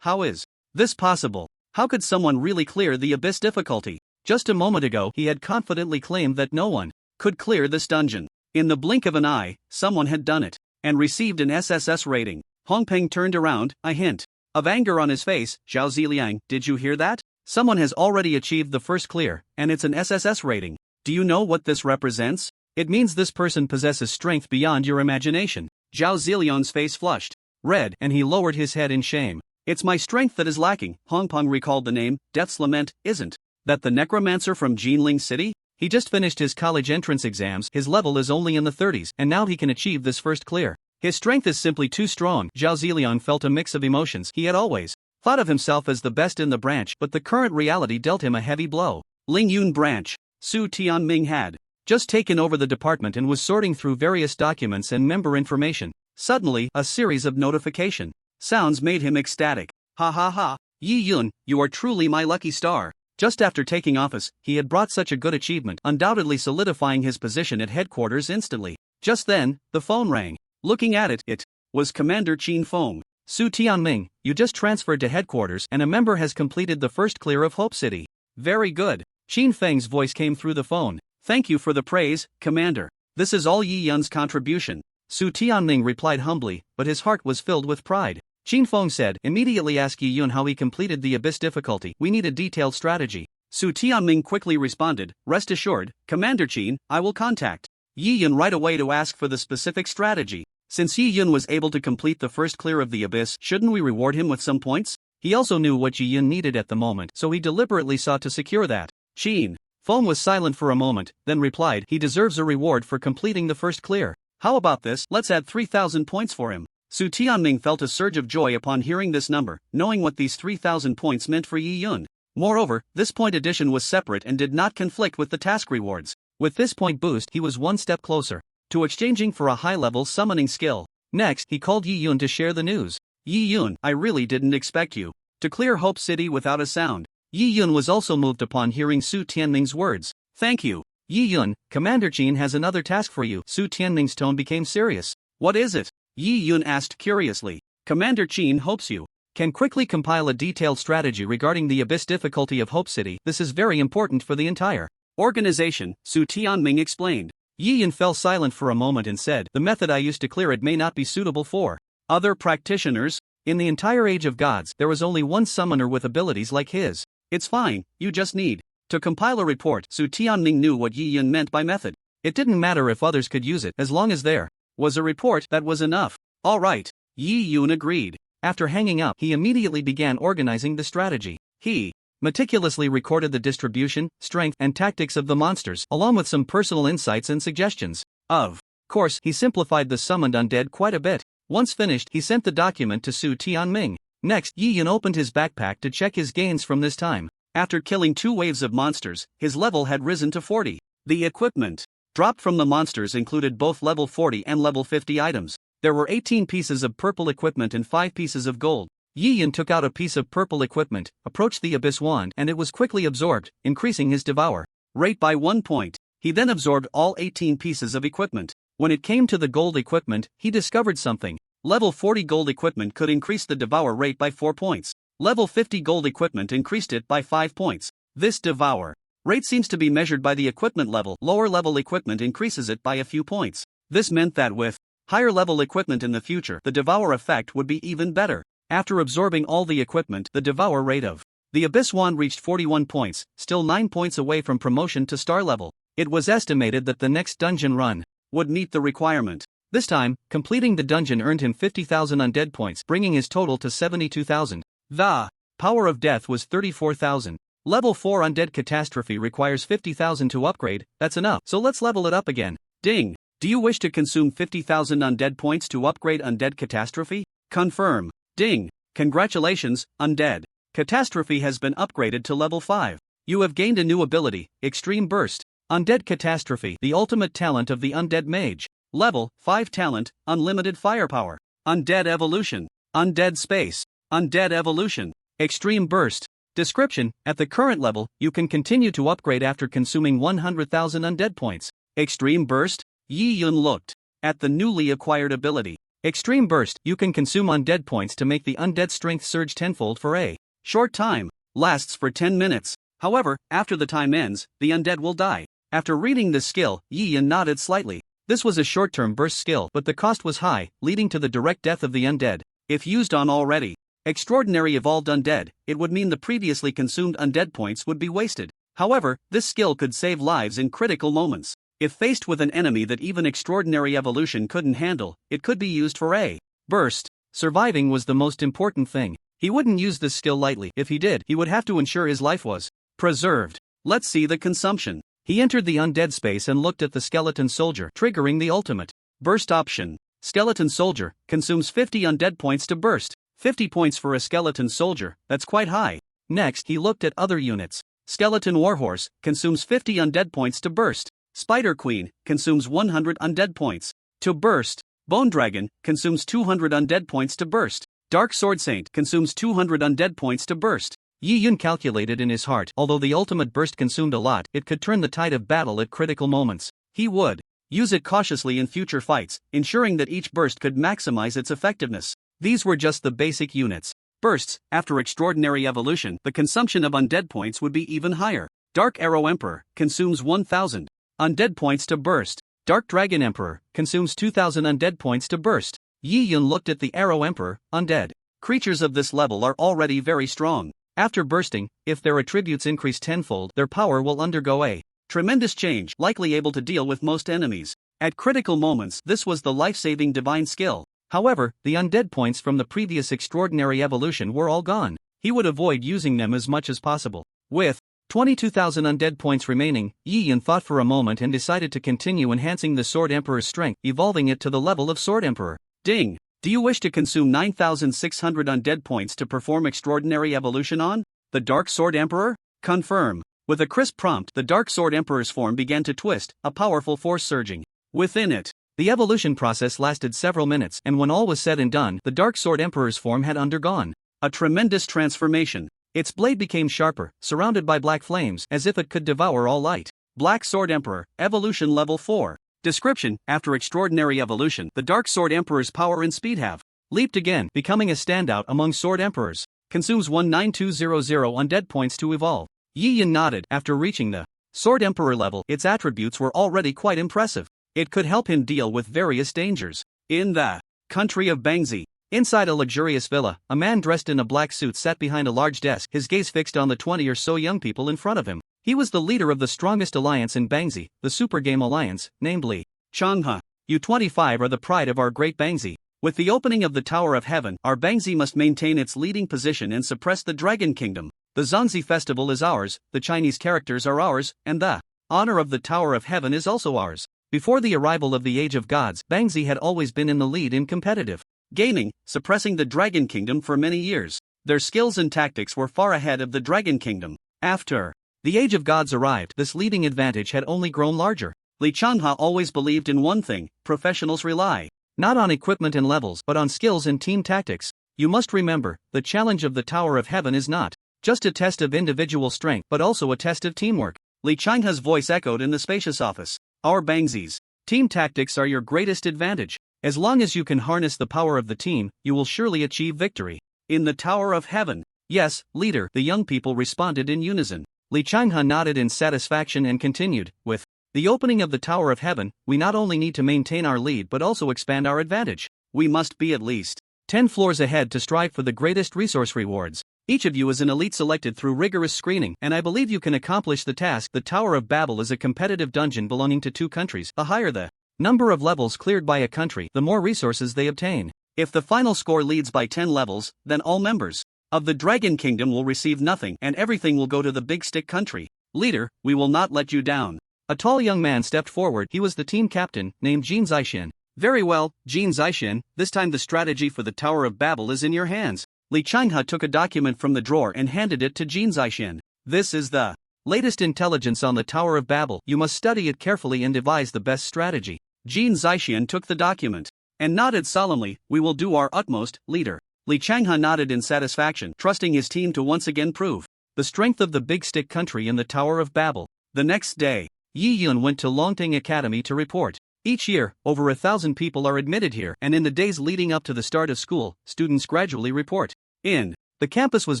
S2: How is this possible? How could someone really clear the Abyss difficulty? Just a moment ago, he had confidently claimed that no one could clear this dungeon. In the blink of an eye, someone had done it and received an SSS rating. Hong Peng turned around, a hint of anger on his face. "Zhao Ziliang, did you hear that? Someone has already achieved the first clear, and it's an SSS rating. Do you know what this represents? It means this person possesses strength beyond your imagination." Zhao Ziliang's face flushed red, and he lowered his head in shame. "It's my strength that is lacking." Hong Peng recalled the name. Death's Lament. Isn't that the necromancer from Jinling City? He just finished his college entrance exams, his level is only in the 30s, and now he can achieve this first clear. His strength is simply too strong. Zhao Ziliang felt a mix of emotions. He had always thought of himself as the best in the branch, but the current reality dealt him a heavy blow. Ling Yun branch. Su Tianming had just taken over the department and was sorting through various documents and member information. Suddenly, a series of notification sounds made him ecstatic. "Ha ha ha, Yi Yun, you are truly my lucky star." Just after taking office, he had brought such a good achievement, undoubtedly solidifying his position at headquarters instantly. Just then, the phone rang. Looking at it, it was Commander Qin Feng. "Su Tianming, you just transferred to headquarters and a member has completed the first clear of Hope City." "Very good." Qin Feng's voice came through the phone. "Thank you for the praise, Commander. This is all Yi Yun's contribution." Su Tianming replied humbly, but his heart was filled with pride. Qin Feng said, "Immediately ask Yi Yun how he completed the Abyss difficulty. We need a detailed strategy." Su Tianming quickly responded, "Rest assured, Commander Qin, I will contact Yi Yun right away to ask for the specific strategy. Since Yi Yun was able to complete the first clear of the Abyss, shouldn't we reward him with some points?" He also knew what Yi Yun needed at the moment, so he deliberately sought to secure that. Qin Feng was silent for a moment, then replied, "He deserves a reward for completing the first clear. How about this? Let's add 3,000 points for him." Su Tianming felt a surge of joy upon hearing this number, knowing what these 3,000 points meant for Yi Yun. Moreover, this point addition was separate and did not conflict with the task rewards. With this point boost, he was one step closer to exchanging for a high-level summoning skill. Next, he called Yi Yun to share the news. "Yi Yun, I really didn't expect you to clear Hope City without a sound." Yi Yun was also moved upon hearing Su Tianming's words. "Thank you. Yi Yun, Commander Qin has another task for you." Su Tianming's tone became serious. "What is it?" Yi Yun asked curiously. "Commander Qin hopes you can quickly compile a detailed strategy regarding the Abyss difficulty of Hope City. This is very important for the entire Organization, Su Tianming explained.
S1: Yi Yan fell silent for a moment and said, "The method I used to clear it may not be suitable for
S2: other practitioners.
S1: In the entire Age of Gods, there was only one summoner with abilities like his.
S2: It's fine, you just need to compile a report." Su Tianming knew what Yi Yan meant by method.
S1: It didn't matter if others could use it, as long as there
S2: was a report that was enough. All right, Yi Yun agreed.
S1: After hanging up, he immediately began organizing the strategy. He meticulously recorded the distribution, strength, and tactics of the monsters, along with some personal insights and suggestions. Of course, he simplified the summoned undead quite a bit. Once finished, he sent the document to Su Tianming. Next, Yi Yan opened his backpack to check his gains from this time.
S2: After killing 2 waves of monsters, his level had risen to 40. The equipment dropped from the monsters included both level 40 and level 50 items. There were 18 pieces of purple equipment and 5 pieces of gold. Yi Yan took out a piece of purple equipment, approached the abyss wand, and it was quickly absorbed, increasing his devour rate by 1 point. He then absorbed all 18 pieces of equipment.
S1: When it came to the gold equipment, he discovered something.
S2: Level 40 gold equipment could increase the devour rate by 4 points. Level 50 gold equipment increased it by 5 points. This devour rate seems to be measured by the equipment level. Lower level equipment increases it by a few points. This meant that with higher level equipment in the future, the devour effect would be even better.
S1: After absorbing all the equipment, the devour rate of the abyss wand reached 41 points, still 9 points away from promotion to star level. It was estimated that the next dungeon run
S2: would meet the requirement.
S1: This time, completing the dungeon earned him 50,000 undead points, bringing his total to 72,000. The power of death was 34,000. Level 4 undead catastrophe requires 50,000 to upgrade. That's enough, so let's level it up again.
S2: Ding! Do you wish to consume 50,000 undead points to upgrade undead catastrophe? Confirm. Ding! Congratulations, undead catastrophe has been upgraded to level 5.
S1: You have gained a new ability, Extreme Burst. Undead catastrophe, the ultimate talent of the undead mage.
S2: Level 5 talent, unlimited firepower. Undead evolution. Undead space. Undead evolution.
S1: Extreme burst. Description: at the current level, you can continue to upgrade after consuming 100,000 undead points.
S2: Extreme burst? Yi Yun looked at the newly acquired ability.
S1: Extreme burst: you can consume undead points to make the undead strength surge tenfold for a
S2: short time. Lasts for 10 minutes. However, after the time ends, the undead will die. After reading this skill, Yi Yun nodded slightly.
S1: This was a short-term burst skill, but the cost was high, leading to the direct death of the undead.
S2: If used on already extraordinary evolved undead, it would mean the previously consumed undead points would be wasted. However, this skill could save lives in critical moments. If faced with an enemy that even extraordinary evolution couldn't handle, it could be used for a burst.
S1: Surviving was the most important thing. He wouldn't use this skill lightly. If he did, he would have to ensure his life was preserved.
S2: Let's see the consumption.
S1: He entered the undead space and looked at the skeleton soldier, triggering the ultimate
S2: burst option. Skeleton soldier consumes 50 undead points to burst. 50 points for a skeleton soldier, that's quite high.
S1: Next, he looked at other units.
S2: Skeleton warhorse consumes 50 undead points to burst. Spider queen consumes 100 undead points to burst. Bone dragon consumes 200 undead points to burst. Dark sword saint consumes 200 undead points to burst.
S1: Yi Yun calculated in his heart, although the ultimate burst consumed a lot, it could turn the tide of battle at critical moments. He would
S2: use it cautiously in future fights, ensuring that each burst could maximize its effectiveness.
S1: These were just the basic units.
S2: Bursts: after extraordinary evolution, the consumption of undead points would be even higher. Dark arrow emperor consumes 1,000 undead points to burst.
S1: Dark dragon emperor consumes 2,000 undead points to burst. Yi Yun looked at the arrow emperor. Undead
S2: creatures of this level are already very strong.
S1: After bursting, if their attributes increase tenfold, their power will undergo a
S2: tremendous change, likely able to deal with most enemies. At critical moments, this was the life-saving divine skill.
S1: However, the undead points from the previous extraordinary evolution were all gone. He would avoid using them as much as possible. With 22,000 undead points remaining, Yi Yun thought for a moment and decided to continue enhancing the Sword Emperor's strength, evolving it to the level of Sword Emperor.
S2: Ding! Do you wish to consume 9,600 undead points to perform extraordinary evolution on the Dark Sword Emperor? Confirm. With a crisp prompt, the Dark Sword Emperor's form began to twist, a powerful force surging within it.
S1: The evolution process lasted several minutes, and when all was said and done, the Dark Sword Emperor's form had undergone
S2: a tremendous transformation.
S1: Its blade became sharper, surrounded by black flames, as if it could devour all light.
S2: Black Sword Emperor, evolution level 4. Description: after extraordinary evolution, the Dark Sword Emperor's power and speed have
S1: leaped again, becoming a standout among Sword Emperors. Consumes 19200 undead points to evolve. Yi Yun nodded. After reaching the
S2: Sword Emperor level, its attributes were already quite impressive. It could help him deal with various dangers. In the country of Bangzi, inside a luxurious villa, a man dressed in a black suit sat behind a large desk, his gaze fixed on the 20 or so young people in front of him. He was the leader of the strongest alliance in Bangzi, the Super Game Alliance, named Li Changhe. You 25 are the pride of our great Bangzi. With the opening of the Tower of Heaven, our Bangzi must maintain its leading position and suppress the Dragon Kingdom. The Zhanzi festival is ours, the Chinese characters are ours, and the honor of the Tower of Heaven is also ours. Before the arrival of the Age of Gods, Bangzi had always been in the lead in competitive gaming, suppressing the Dragon Kingdom for many years. Their skills and tactics were far ahead of the Dragon Kingdom. After the Age of Gods arrived, this leading advantage had only grown larger. Li Changhe always believed in one thing: professionals rely not on equipment and levels, but on skills and team tactics. You must remember, the challenge of the Tower of Heaven is not just a test of individual strength, but also a test of teamwork. Li Changhe's voice echoed in the spacious office. Our Bangzi's team tactics are your greatest advantage. As long as you can harness the power of the team, you will surely achieve victory. In the Tower of Heaven. Yes, leader, the young people responded in unison. Li Changhe nodded in satisfaction and continued, with the opening of the Tower of Heaven, we not only need to maintain our lead but also expand our advantage. We must be at least 10 floors ahead to strive for the greatest resource rewards. Each of you is an elite selected through rigorous screening, and I believe you can accomplish the task. The Tower of Babel is a competitive dungeon belonging to 2 countries. The higher the number of levels cleared by a country, the more resources they obtain. If the final score leads by 10 levels, then all members of the Dragon Kingdom will receive nothing and everything will go to the Big Stick country. Leader, we will not let you down. A tall young man stepped forward. He was the team captain, named Jin Zixin. Very well, Jin Zixin, this time the strategy for the Tower of Babel is in your hands. Li Changhe took a document from the drawer and handed it to Jin Zixin. This is the latest intelligence on the Tower of Babel. You must study it carefully and devise the best strategy. Jin Zixin took the document and nodded solemnly. We will do our utmost, leader. Li Changhe nodded in satisfaction, trusting his team to once again prove the strength of the Big Stick country in the Tower of Babel. The next day, Yi Yun went to Longting Academy to report. Each year, over 1,000 people are admitted here, and in the days leading up to the start of school, students gradually report in. The campus was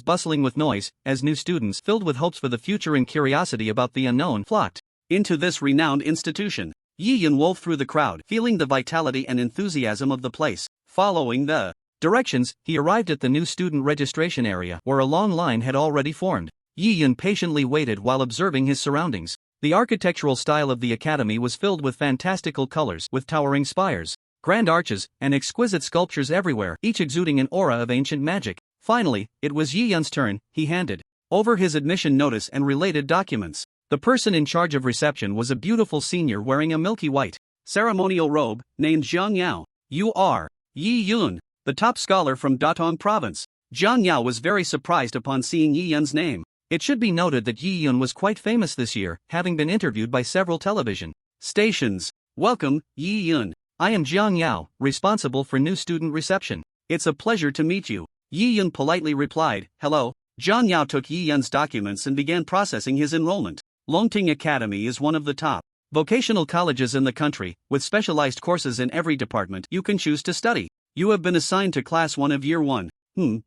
S2: bustling with noise, as new students, filled with hopes for the future and curiosity about the unknown, flocked into this renowned institution. Yi Yun wove through the crowd, feeling the vitality and enthusiasm of the place. Following the directions, he arrived at the new student registration area, where a long line had already formed. Yi Yun patiently waited while observing his surroundings. The architectural style of the academy was filled with fantastical colors, with towering spires, grand arches, and exquisite sculptures everywhere, each exuding an aura of ancient magic. Finally, it was Yi Yun's turn. He handed over his admission notice and related documents. The person in charge of reception was a beautiful senior wearing a milky white ceremonial robe, named Zhang Yao. You are Yi Yun, the top scholar from Datong province. Zhang Yao was very surprised upon seeing Yi Yun's name. It should be noted that Yi Yun was quite famous this year, having been interviewed by several television stations. Welcome, Yi Yun. I am Zhang Yao, responsible for new student reception. It's a pleasure to meet you. Yi Yun politely replied, hello. Zhang Yao took Yi Yun's documents and began processing his enrollment. Longting Academy is one of the top vocational colleges in the country, with specialized courses in every department you can choose to study. You have been assigned to Class 1 of Year 1.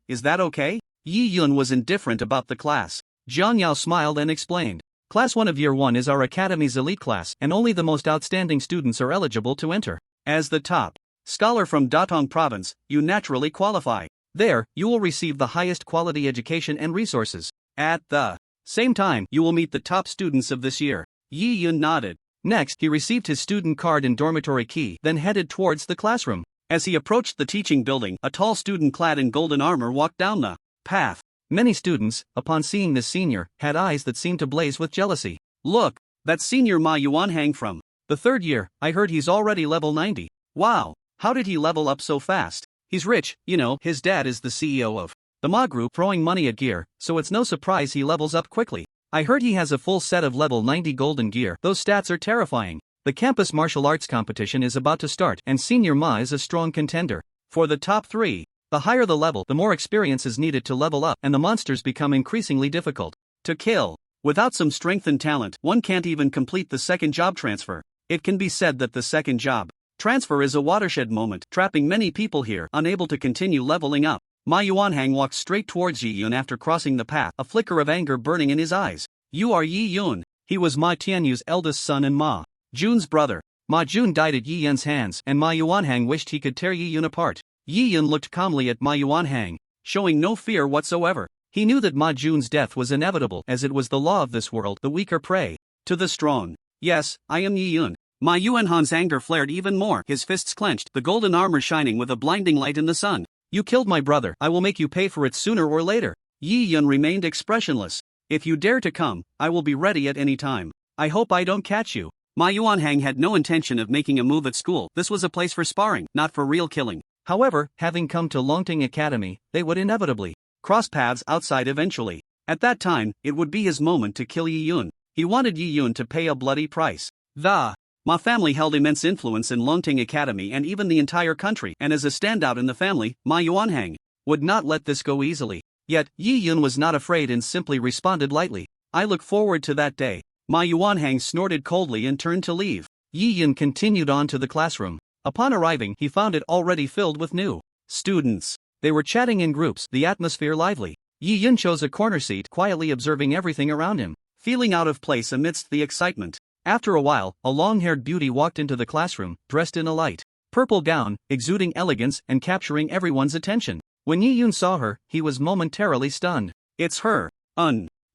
S2: Is that okay? Yi Yun was indifferent about the class. Zhang Yao smiled and explained. Class 1 of Year 1 is our academy's elite class, and only the most outstanding students are eligible to enter. As the top scholar from Datong province, you naturally qualify. There, you will receive the highest quality education and resources. At the same time, you will meet the top students of this year. Yi Yun nodded. Next, he received his student card and dormitory key, then headed towards the classroom. As he approached the teaching building, a tall student clad in golden armor walked down the path. Many students, upon seeing this senior, had eyes that seemed to blaze with jealousy. Look, that's senior Ma Yuanhang from the 3rd year. I heard he's already level 90. Wow, how did he level up so fast? He's rich, you know, his dad is the CEO of the Ma Group, throwing money at gear, so it's no surprise he levels up quickly. I heard he has a full set of level 90 golden gear. Those stats are terrifying. The campus martial arts competition is about to start, and Senior Ma is a strong contender for the top 3. The higher the level, the more experience is needed to level up, and the monsters become increasingly difficult to kill. Without some strength and talent, one can't even complete the second job transfer. It can be said that the second job transfer is a watershed moment, trapping many people here, unable to continue leveling up. Ma Yuanhang walked straight towards Yi Yun after crossing the path, a flicker of anger burning in his eyes. You are Yi Yun. He was Ma Tianyu's eldest son and Ma Jun's brother. Ma Jun died at Yi Yun's hands, and Ma Yuanhang wished he could tear Yi Yun apart. Yi Yun looked calmly at Ma Yuanhang, showing no fear whatsoever. He knew that Ma Jun's death was inevitable, as it was the law of this world, the weaker prey to the strong. Yes, I am Yi Yun. Ma Yuanhan's anger flared even more, his fists clenched, the golden armor shining with a blinding light in the sun. You killed my brother, I will make you pay for it sooner or later. Yi Yun remained expressionless. If you dare to come, I will be ready at any time. I hope I don't catch you. Ma Yuanhang had no intention of making a move at school. This was a place for sparring, not for real killing. However, having come to Longting Academy, they would inevitably cross paths outside eventually. At that time, it would be his moment to kill Yi Yun. He wanted Yi Yun to pay a bloody price. The Ma family held immense influence in Longting Academy and even the entire country, and as a standout in the family, Ma Yuanhang would not let this go easily. Yet, Yi Yun was not afraid and simply responded lightly. I look forward to that day. Ma Yuanhang snorted coldly and turned to leave. Yi Yun continued on to the classroom. Upon arriving, he found it already filled with new students. They were chatting in groups, the atmosphere lively. Yi Yun chose a corner seat, quietly observing everything around him, feeling out of place amidst the excitement. After a while, a long-haired beauty walked into the classroom, dressed in a light purple gown, exuding elegance and capturing everyone's attention. When Yi Yun saw her, he was momentarily stunned. It's her,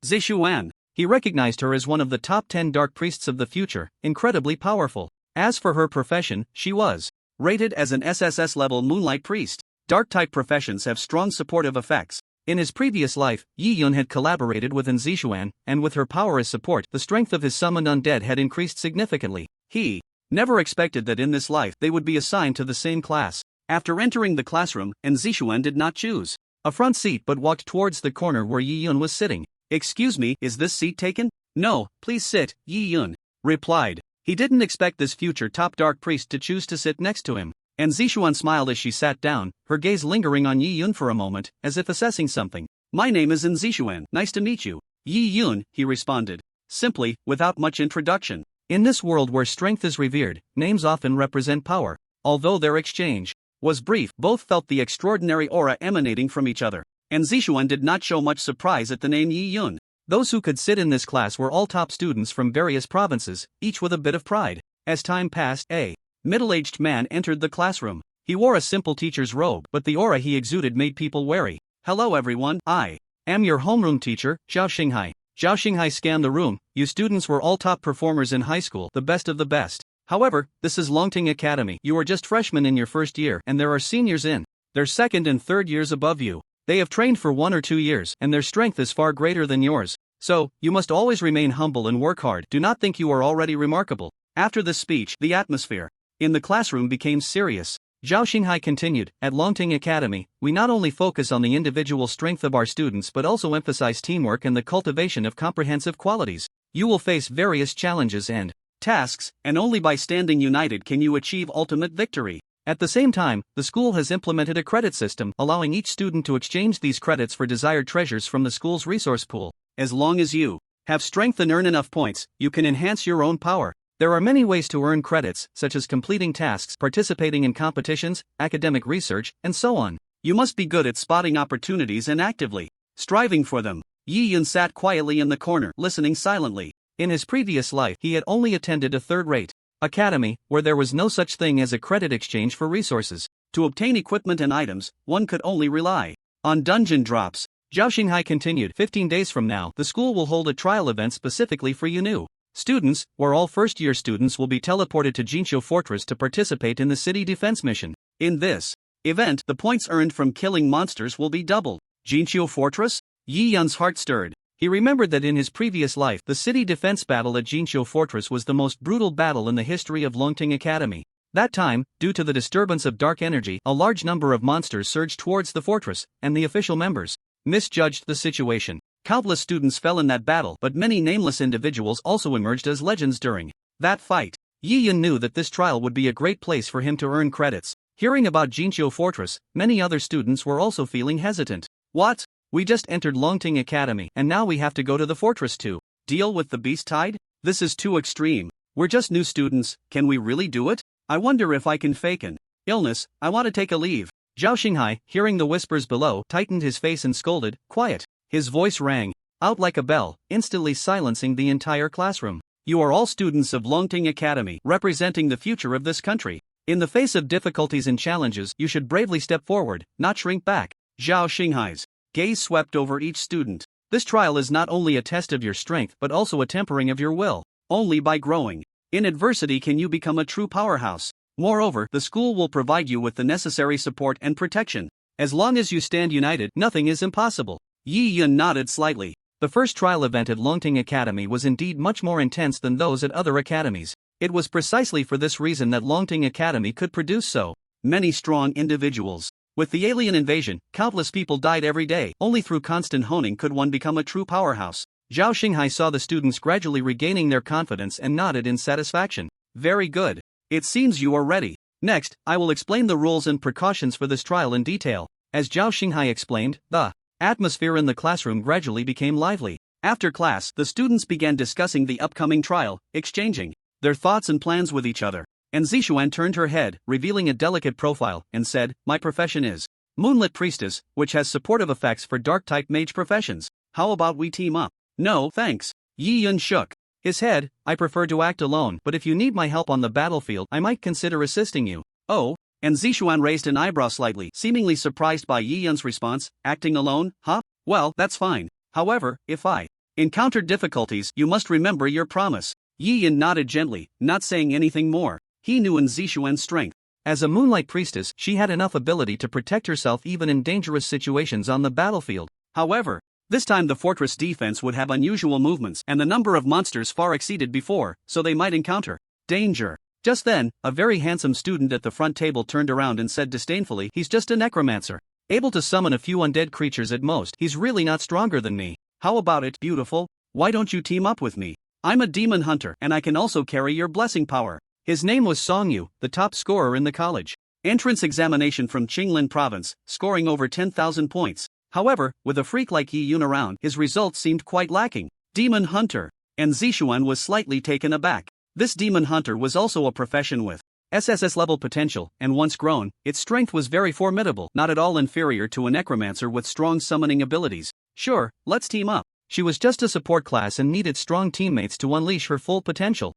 S2: Zishuan. He recognized her as one of the top 10 dark priests of the future, incredibly powerful. As for her profession, she was rated as an SSS-level moonlight priest. Dark-type professions have strong supportive effects. In his previous life, Yi Yun had collaborated with Zishuan, and with her power as support, the strength of his summoned undead had increased significantly. He never expected that in this life they would be assigned to the same class. After entering the classroom, Zishuan did not choose a front seat but walked towards the corner where Yi Yun was sitting. Excuse me, is this seat taken? No, please sit, Yi Yun replied. He didn't expect this future top dark priest to choose to sit next to him. And Zishuan smiled as she sat down, her gaze lingering on Yi Yun for a moment, as if assessing something. My name is Zishuan, nice to meet you. Yi Yun, he responded, simply, without much introduction. In this world where strength is revered, names often represent power. Although their exchange was brief, both felt the extraordinary aura emanating from each other. And Zishuan did not show much surprise at the name Yi Yun. Those who could sit in this class were all top students from various provinces, each with a bit of pride. As time passed, a middle-aged man entered the classroom. He wore a simple teacher's robe, but the aura he exuded made people wary. Hello everyone, I am your homeroom teacher, Zhao Xinghai. Zhao Xinghai scanned the room. You students were all top performers in high school, the best of the best. However, this is Longting Academy. You are just freshmen in your first year, and there are seniors in their second and third years above you. They have trained for 1 or 2 years, and their strength is far greater than yours. So, you must always remain humble and work hard. Do not think you are already remarkable. After this speech, the atmosphere in the classroom became serious. Zhao Xinghai continued, at Longting Academy, we not only focus on the individual strength of our students but also emphasize teamwork and the cultivation of comprehensive qualities. You will face various challenges and tasks, and only by standing united can you achieve ultimate victory. At the same time, the school has implemented a credit system, allowing each student to exchange these credits for desired treasures from the school's resource pool. As long as you have strength and earn enough points, you can enhance your own power. There are many ways to earn credits, such as completing tasks, participating in competitions, academic research, and so on. You must be good at spotting opportunities and actively striving for them. Yi Yun sat quietly in the corner, listening silently. In his previous life, he had only attended a third-rate academy, where there was no such thing as a credit exchange for resources. To obtain equipment and items, one could only rely on dungeon drops. Zhao Xinghai continued, 15 days from now, the school will hold a trial event specifically for you new students, where all first-year students will be teleported to Jinqiu Fortress to participate in the city defense mission. In this event, the points earned from killing monsters will be doubled. Jinqiu Fortress? Yi Yun's heart stirred. He remembered that in his previous life, the city defense battle at Jinqiu Fortress was the most brutal battle in the history of Longting Academy. That time, due to the disturbance of dark energy, a large number of monsters surged towards the fortress, and the official members misjudged the situation. Countless students fell in that battle, but many nameless individuals also emerged as legends during that fight. Yi Yun knew that this trial would be a great place for him to earn credits. Hearing about Jinqiu Fortress, many other students were also feeling hesitant. What? We just entered Longting Academy, and now we have to go to the fortress to deal with the beast tide? This is too extreme. We're just new students, can we really do it? I wonder if I can fake an illness. I want to take a leave. Zhao Xinghai, hearing the whispers below, tightened his face and scolded, quiet. His voice rang out like a bell, instantly silencing the entire classroom. You are all students of Longting Academy, representing the future of this country. In the face of difficulties and challenges, you should bravely step forward, not shrink back. Zhao Xinghai's gaze swept over each student. This trial is not only a test of your strength but also a tempering of your will. Only by growing in adversity can you become a true powerhouse. Moreover, the school will provide you with the necessary support and protection. As long as you stand united, nothing is impossible. Yi Yun nodded slightly. The first trial event at Longting Academy was indeed much more intense than those at other academies. It was precisely for this reason that Longting Academy could produce so many strong individuals. With the alien invasion, countless people died every day. Only through constant honing could one become a true powerhouse. Zhao Xinghai saw the students gradually regaining their confidence and nodded in satisfaction. Very good. It seems you are ready. Next, I will explain the rules and precautions for this trial in detail. As Zhao Xinghai explained, the atmosphere in the classroom gradually became lively. After class, the students began discussing the upcoming trial, exchanging their thoughts and plans with each other. And Zixuan turned her head, revealing a delicate profile, and said, "My profession is Moonlit Priestess, which has supportive effects for dark-type mage professions. How about we team up?" "No, thanks." Yi Yun shook his head. "I prefer to act alone, but if you need my help on the battlefield, I might consider assisting you." "Oh?" And Zixuan raised an eyebrow slightly, seemingly surprised by Yi Yun's response. "Acting alone, huh? Well, that's fine. However, if I encounter difficulties, you must remember your promise." Yi Yun nodded gently, not saying anything more. He knew in Zixuan's strength. As a Moonlight Priestess, she had enough ability to protect herself even in dangerous situations on the battlefield. However, this time the fortress defense would have unusual movements, and the number of monsters far exceeded before, so they might encounter danger. Just then, a very handsome student at the front table turned around and said disdainfully, "He's just a necromancer. Able to summon a few undead creatures at most. He's really not stronger than me. How about it, beautiful? Why don't you team up with me? I'm a demon hunter, and I can also carry your blessing power." His name was Songyu, the top scorer in the college entrance examination from Qinglin province, scoring over 10,000 points. However, with a freak like Yi Yun around, his results seemed quite lacking. Demon hunter. And Zixuan was slightly taken aback. This demon hunter was also a profession with SSS level potential, and once grown, its strength was very formidable, not at all inferior to a necromancer with strong summoning abilities. "Sure, let's team up." She was just a support class and needed strong teammates to unleash her full potential.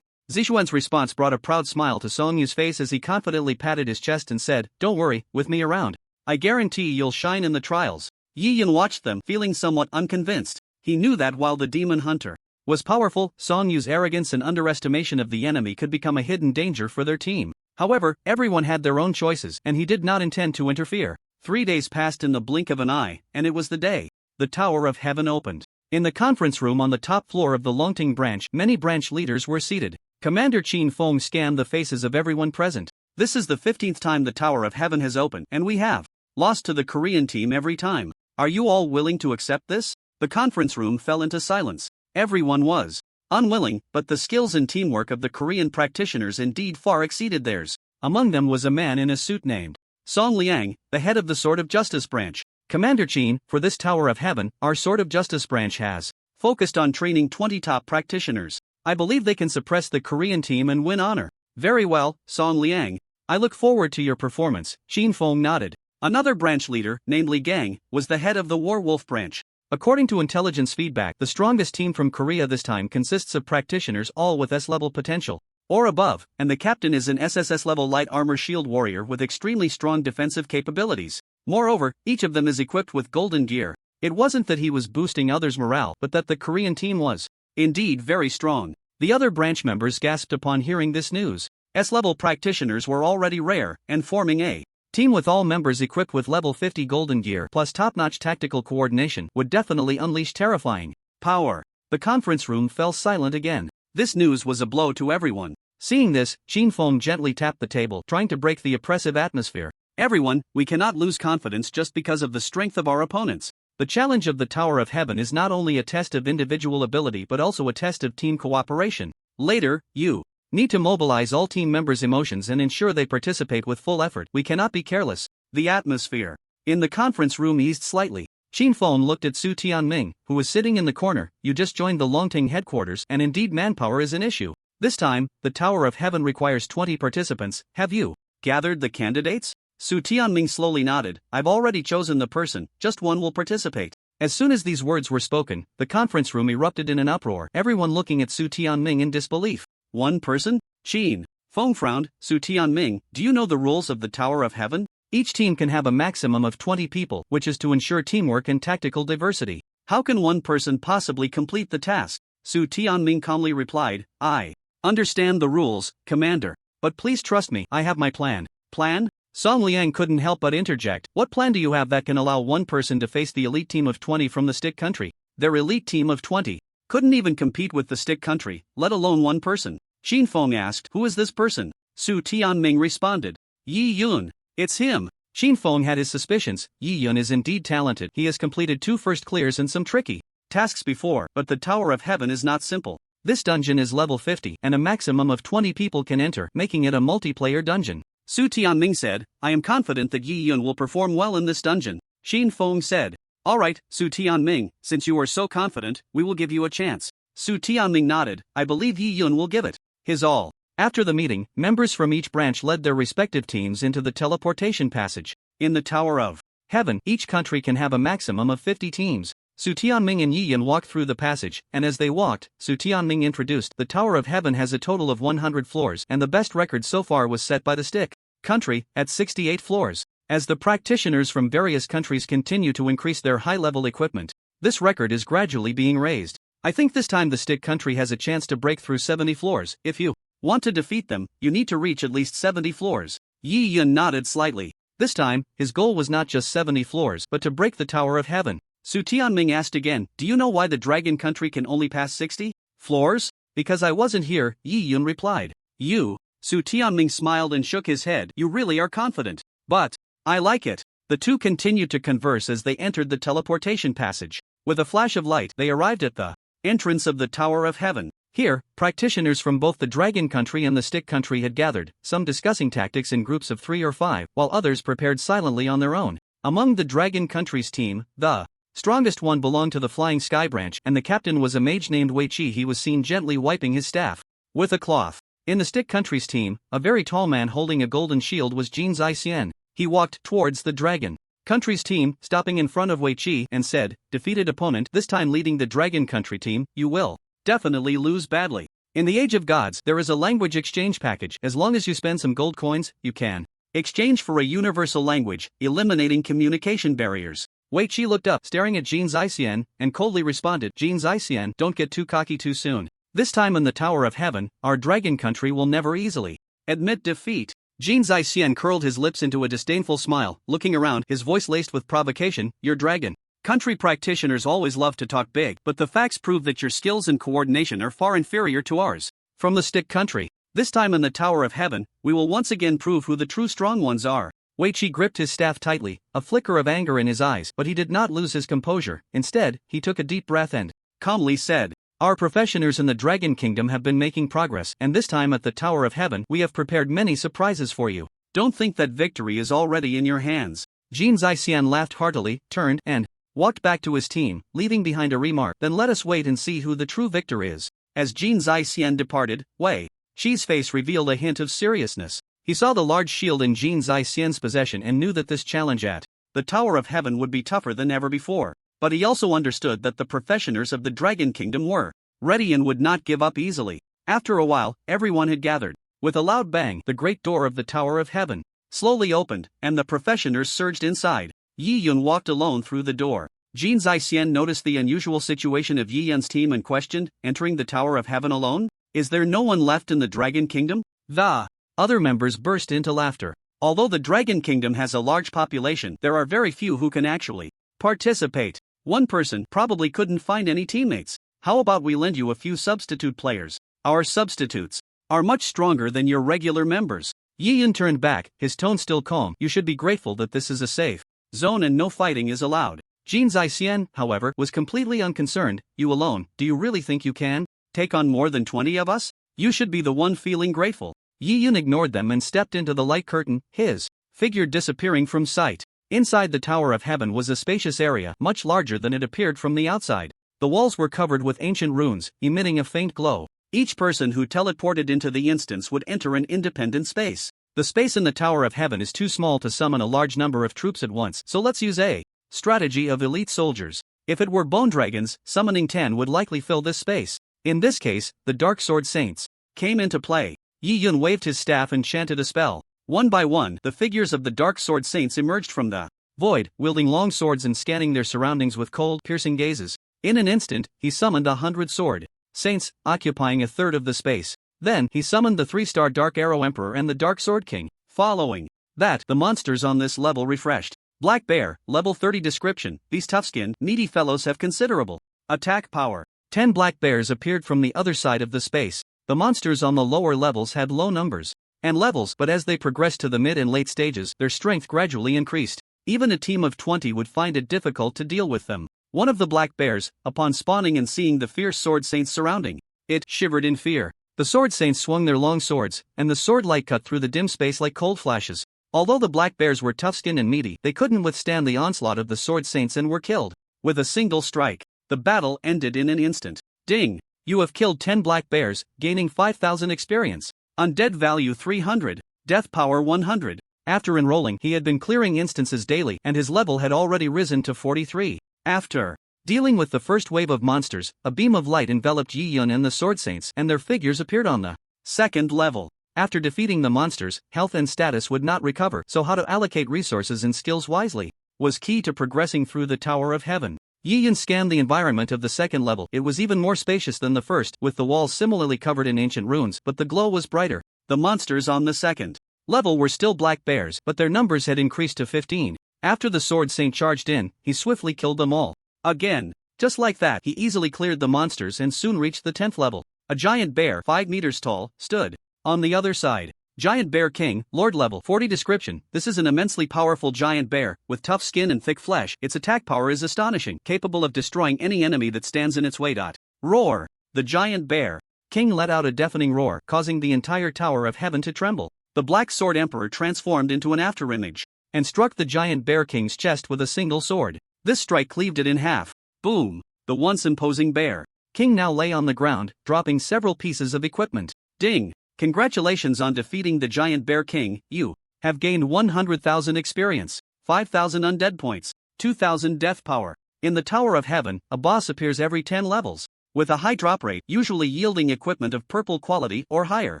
S2: Zixuan's response brought a proud smile to Songyu's face as he confidently patted his chest and said, "Don't worry, with me around, I guarantee you'll shine in the trials." Yi Yun watched them, feeling somewhat unconvinced. He knew that while the demon hunter was powerful, Songyu's arrogance and underestimation of the enemy could become a hidden danger for their team. However, everyone had their own choices, and he did not intend to interfere. 3 days passed in the blink of an eye, and it was the day the Tower of Heaven opened. In the conference room on the top floor of the Longting branch, many branch leaders were seated. Commander Qin Feng scanned the faces of everyone present. "This is the 15th time the Tower of Heaven has opened, and we have lost to the Korean team every time. Are you all willing to accept this?" The conference room fell into silence. Everyone was unwilling, but the skills and teamwork of the Korean practitioners indeed far exceeded theirs. Among them was a man in a suit named Song Liang, the head of the Sword of Justice branch. "Commander Qin, for this Tower of Heaven, our Sword of Justice branch has focused on training 20 top practitioners. I believe they can suppress the Korean team and win honor." "Very well, Song Liang. I look forward to your performance." Qin Feng nodded. Another branch leader, namely Gang, was the head of the Werewolf branch. According to intelligence feedback, the strongest team from Korea this time consists of practitioners all with S-level potential or above, and the captain is an SSS level light armor shield warrior with extremely strong defensive capabilities. Moreover, each of them is equipped with golden gear. It wasn't that he was boosting others' morale, but that the Korean team was indeed very strong. The other branch members gasped upon hearing this news. S-level practitioners were already rare, and forming a team with all members equipped with level 50 golden gear plus top-notch tactical coordination would definitely unleash terrifying power. The conference room fell silent again. This news was a blow to everyone. Seeing this, Qin Feng gently tapped the table, trying to break the oppressive atmosphere. "Everyone, we cannot lose confidence just because of the strength of our opponents. The challenge of the Tower of Heaven is not only a test of individual ability but also a test of team cooperation. Later, you need to mobilize all team members' emotions and ensure they participate with full effort. We cannot be careless." The atmosphere in the conference room eased slightly. Qin Feng looked at Su Tianming, who was sitting in the corner. "You just joined the Longting headquarters, and indeed manpower is an issue. This time, the Tower of Heaven requires 20 participants. Have you gathered the candidates?" Su Tianming slowly nodded. "I've already chosen the person, just one will participate."
S1: As soon as these words were spoken, the conference room erupted in an uproar, everyone looking at Su Tianming in disbelief.
S2: One person? Qin. Feng frowned. Su Tianming, do you know the rules of the Tower of Heaven?
S1: Each team can have a maximum of 20 people, which is to ensure teamwork and tactical diversity.
S2: How can one person possibly complete the task? Su Tianming calmly replied, I understand the rules, Commander.
S1: But please trust me, I have my plan.
S2: Plan?
S1: Song Liang couldn't help but interject. What plan do you have that can allow one person to face the elite team of 20 from the stick country?
S2: Their elite team of 20 couldn't even compete with the stick country, let alone one person. Xin Feng asked, who is this person? Su Tianming responded, Yi Yun. It's him.
S1: Xin Feng had his suspicions. Yi Yun is indeed talented. He has completed 2 first clears and some tricky
S2: tasks before, but the Tower of Heaven is not simple.
S1: This dungeon is level 50, and a maximum of 20 people can enter, making it a multiplayer dungeon.
S2: Su Tianming said, I am confident that Yi Yun will perform well in this dungeon. Xin Feng said, alright, Su Tianming, since you are so confident, we will give you a chance. Su Tianming nodded, I believe Yi Yun will give it his all.
S1: After the meeting, members from each branch led their respective teams into the teleportation passage.
S2: In the Tower of
S1: Heaven, each country can have a maximum of 50 teams. Su Tianming and Yi Yun walked through the passage, and as they walked, Su Tianming introduced, the Tower of Heaven has a total of 100 floors, and the best record so far was set by the stick country, at 68 floors. As the practitioners from various countries continue to increase their high-level equipment, this record is gradually being raised. I think this time the stick country has a chance to break through 70 floors. If you want to defeat them, you need to reach at least 70 floors.
S2: Yi Yun nodded slightly.
S1: This time, his goal was not just 70 floors, but to break the Tower of Heaven.
S2: Su Tianming asked again, do you know why the dragon country can only pass 60 floors?
S1: Because I wasn't here, Yi Yun replied.
S2: You? Su Tianming smiled and shook his head. You really are confident.
S1: But
S2: I like it.
S1: The two continued to converse as they entered the teleportation passage. With a flash of light, they arrived at the
S2: entrance of the Tower of Heaven.
S1: Here, practitioners from both the Dragon Country and the Stick Country had gathered, some discussing tactics in groups of 3 or 5, while others prepared silently on their own. Among the Dragon Country's team, the strongest one belonged to the Flying Sky branch, and the captain was a mage named Wei Qi. He was seen gently wiping his staff with a cloth. In the Stick Country's team, a very tall man holding a golden shield was Jin Zaixian. He walked towards the Dragon Country's team, stopping in front of Wei Qi, and said, defeated opponent, this time leading the Dragon Country team, you will definitely lose badly. In the Age of Gods, there is a language exchange package. As long as you spend some gold coins, you can exchange for a universal language, eliminating communication barriers. Wei Qi looked up, staring at Jin Zaixian, and coldly responded, Jin Zaixian, don't get too cocky too soon. This time in the Tower of Heaven, our Dragon Country will never easily admit defeat. Jin Zaixian curled his lips into a disdainful smile, looking around, his voice laced with provocation, your Dragon Country practitioners always love to talk big, but the facts prove that your skills and coordination are far inferior to ours. From the Stick Country, this time in the Tower of Heaven, we will once again prove who the true strong ones are. Wei Qi gripped his staff tightly, a flicker of anger in his eyes, but he did not lose his composure. Instead, he took a deep breath and calmly said, our professionals in the Dragon Kingdom have been making progress, and this time at the Tower of Heaven, we have prepared many surprises for you.
S2: Don't think that victory is already in your hands.
S1: Jin Zaixian laughed heartily, turned, and walked back to his team, leaving behind a remark, then let us wait and see who the true victor is.
S2: As Jin Zaixian departed, Wei Qi's face revealed a hint of seriousness.
S1: He saw the large shield in Jin Zaixian's possession and knew that this challenge at
S2: the Tower of Heaven would be tougher than ever before. But he also understood that the professionals of the Dragon Kingdom were ready and would not give up easily. After a while, everyone had gathered. With a loud bang, the great door of the Tower of Heaven slowly opened, and the professionals surged inside. Yi Yun walked alone through the door. Jin Zaixian noticed the unusual situation of Yi Yun's team and questioned, entering the Tower of Heaven alone? Is there no one left in the Dragon Kingdom?
S1: The other members burst into laughter.
S2: Although the Dragon Kingdom has a large population, there are very few who can actually participate. One person probably couldn't find any teammates. How about we lend you a few substitute players? Our substitutes are much stronger than your regular members.
S1: Yi Yun turned back, his tone still calm. You should be grateful that this is a safe
S2: zone and no fighting is allowed.
S1: Jin Zaixian, however, was completely unconcerned. You alone, do you really think you can
S2: take on more than 20 of us? You should be the one feeling grateful.
S1: Yi Yun ignored them and stepped into the light curtain, his figure disappearing from sight. Inside the Tower of Heaven was a spacious area, much larger than it appeared from the outside. The walls were covered with ancient runes, emitting a faint glow.
S2: Each person who teleported into the instance would enter an independent space.
S1: The space in the Tower of Heaven is too small to summon a large number of troops at once, so let's use a strategy of elite soldiers.
S2: If it were bone dragons, summoning 10 would likely fill this space. In this case, the Dark Sword Saints came into play. Yi Yun waved his staff and chanted a spell. One by one, the figures of the Dark Sword Saints emerged from the void, wielding long swords and scanning their surroundings with cold, piercing gazes. In an instant, he summoned 100 sword saints, occupying a third of the space. Then, he summoned the 3-star Dark Arrow Emperor and the Dark Sword King. Following that, the monsters on this level refreshed. Black Bear, level 30 description. These tough-skinned, needy fellows have considerable attack power. 10 black bears appeared from the other side of the space. The monsters on the lower levels had low numbers and levels, but as they progressed to the mid and late stages, their strength gradually increased. Even a team of 20 would find it difficult to deal with them. One of the black bears, upon spawning and seeing the fierce sword saints surrounding it, shivered in fear. The sword saints swung their long swords, and the sword light cut through the dim space like cold flashes. Although the black bears were tough-skinned and meaty, they couldn't withstand the onslaught of the sword saints and were killed. With a single strike, the battle ended in an instant. Ding! You have killed 10 black bears, gaining 5,000 experience. Undead value 300, death power 100. After enrolling, he had been clearing instances daily, and his level had already risen to 43. After dealing with the first wave of monsters, a beam of light enveloped Yi Yun and the sword saints, and their figures appeared on the second level. After defeating the monsters, health and status would not recover, so how to allocate resources and skills wisely was key to progressing through the Tower of Heaven. Yi Yun scanned the environment of the second level. It was even more spacious than the first, with the walls similarly covered in ancient runes, but the glow was brighter. The monsters on the second level were still black bears, but their numbers had increased to 15. After the sword saint charged in, he swiftly killed them all. Again. Just like that, he easily cleared the monsters and soon reached the 10th level. A giant bear, 5 meters tall, stood on the other side. Giant Bear King, Lord level 40 description. This is an immensely powerful giant bear, with tough skin and thick flesh. Its attack power is astonishing, capable of destroying any enemy that stands in its way. Roar! The giant bear King let out a deafening roar, causing the entire Tower of Heaven to tremble. The Black Sword Emperor transformed into an afterimage and struck the giant Bear King's chest with a single sword. This strike cleaved it in half. Boom! The once imposing Bear King now lay on the ground, dropping several pieces of equipment. Ding! Congratulations on defeating the giant Bear King. You have gained 100,000 experience, 5,000 undead points, 2,000 death power. In the Tower of Heaven, a boss appears every 10 levels, with a high drop rate, usually yielding equipment of purple quality or higher.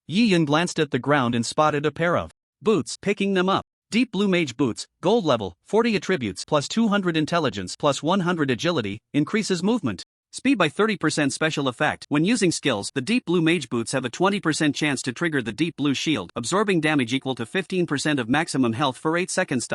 S2: Yi Yun glanced at the ground and spotted a pair of boots, picking them up. Deep Blue Mage Boots, gold level, 40 attributes plus 200 intelligence plus 100 agility, increases movement speed by 30% special effect. When using skills, the Deep Blue Mage Boots have a 20% chance to trigger the Deep Blue Shield, absorbing damage equal to 15% of maximum health for 8 seconds.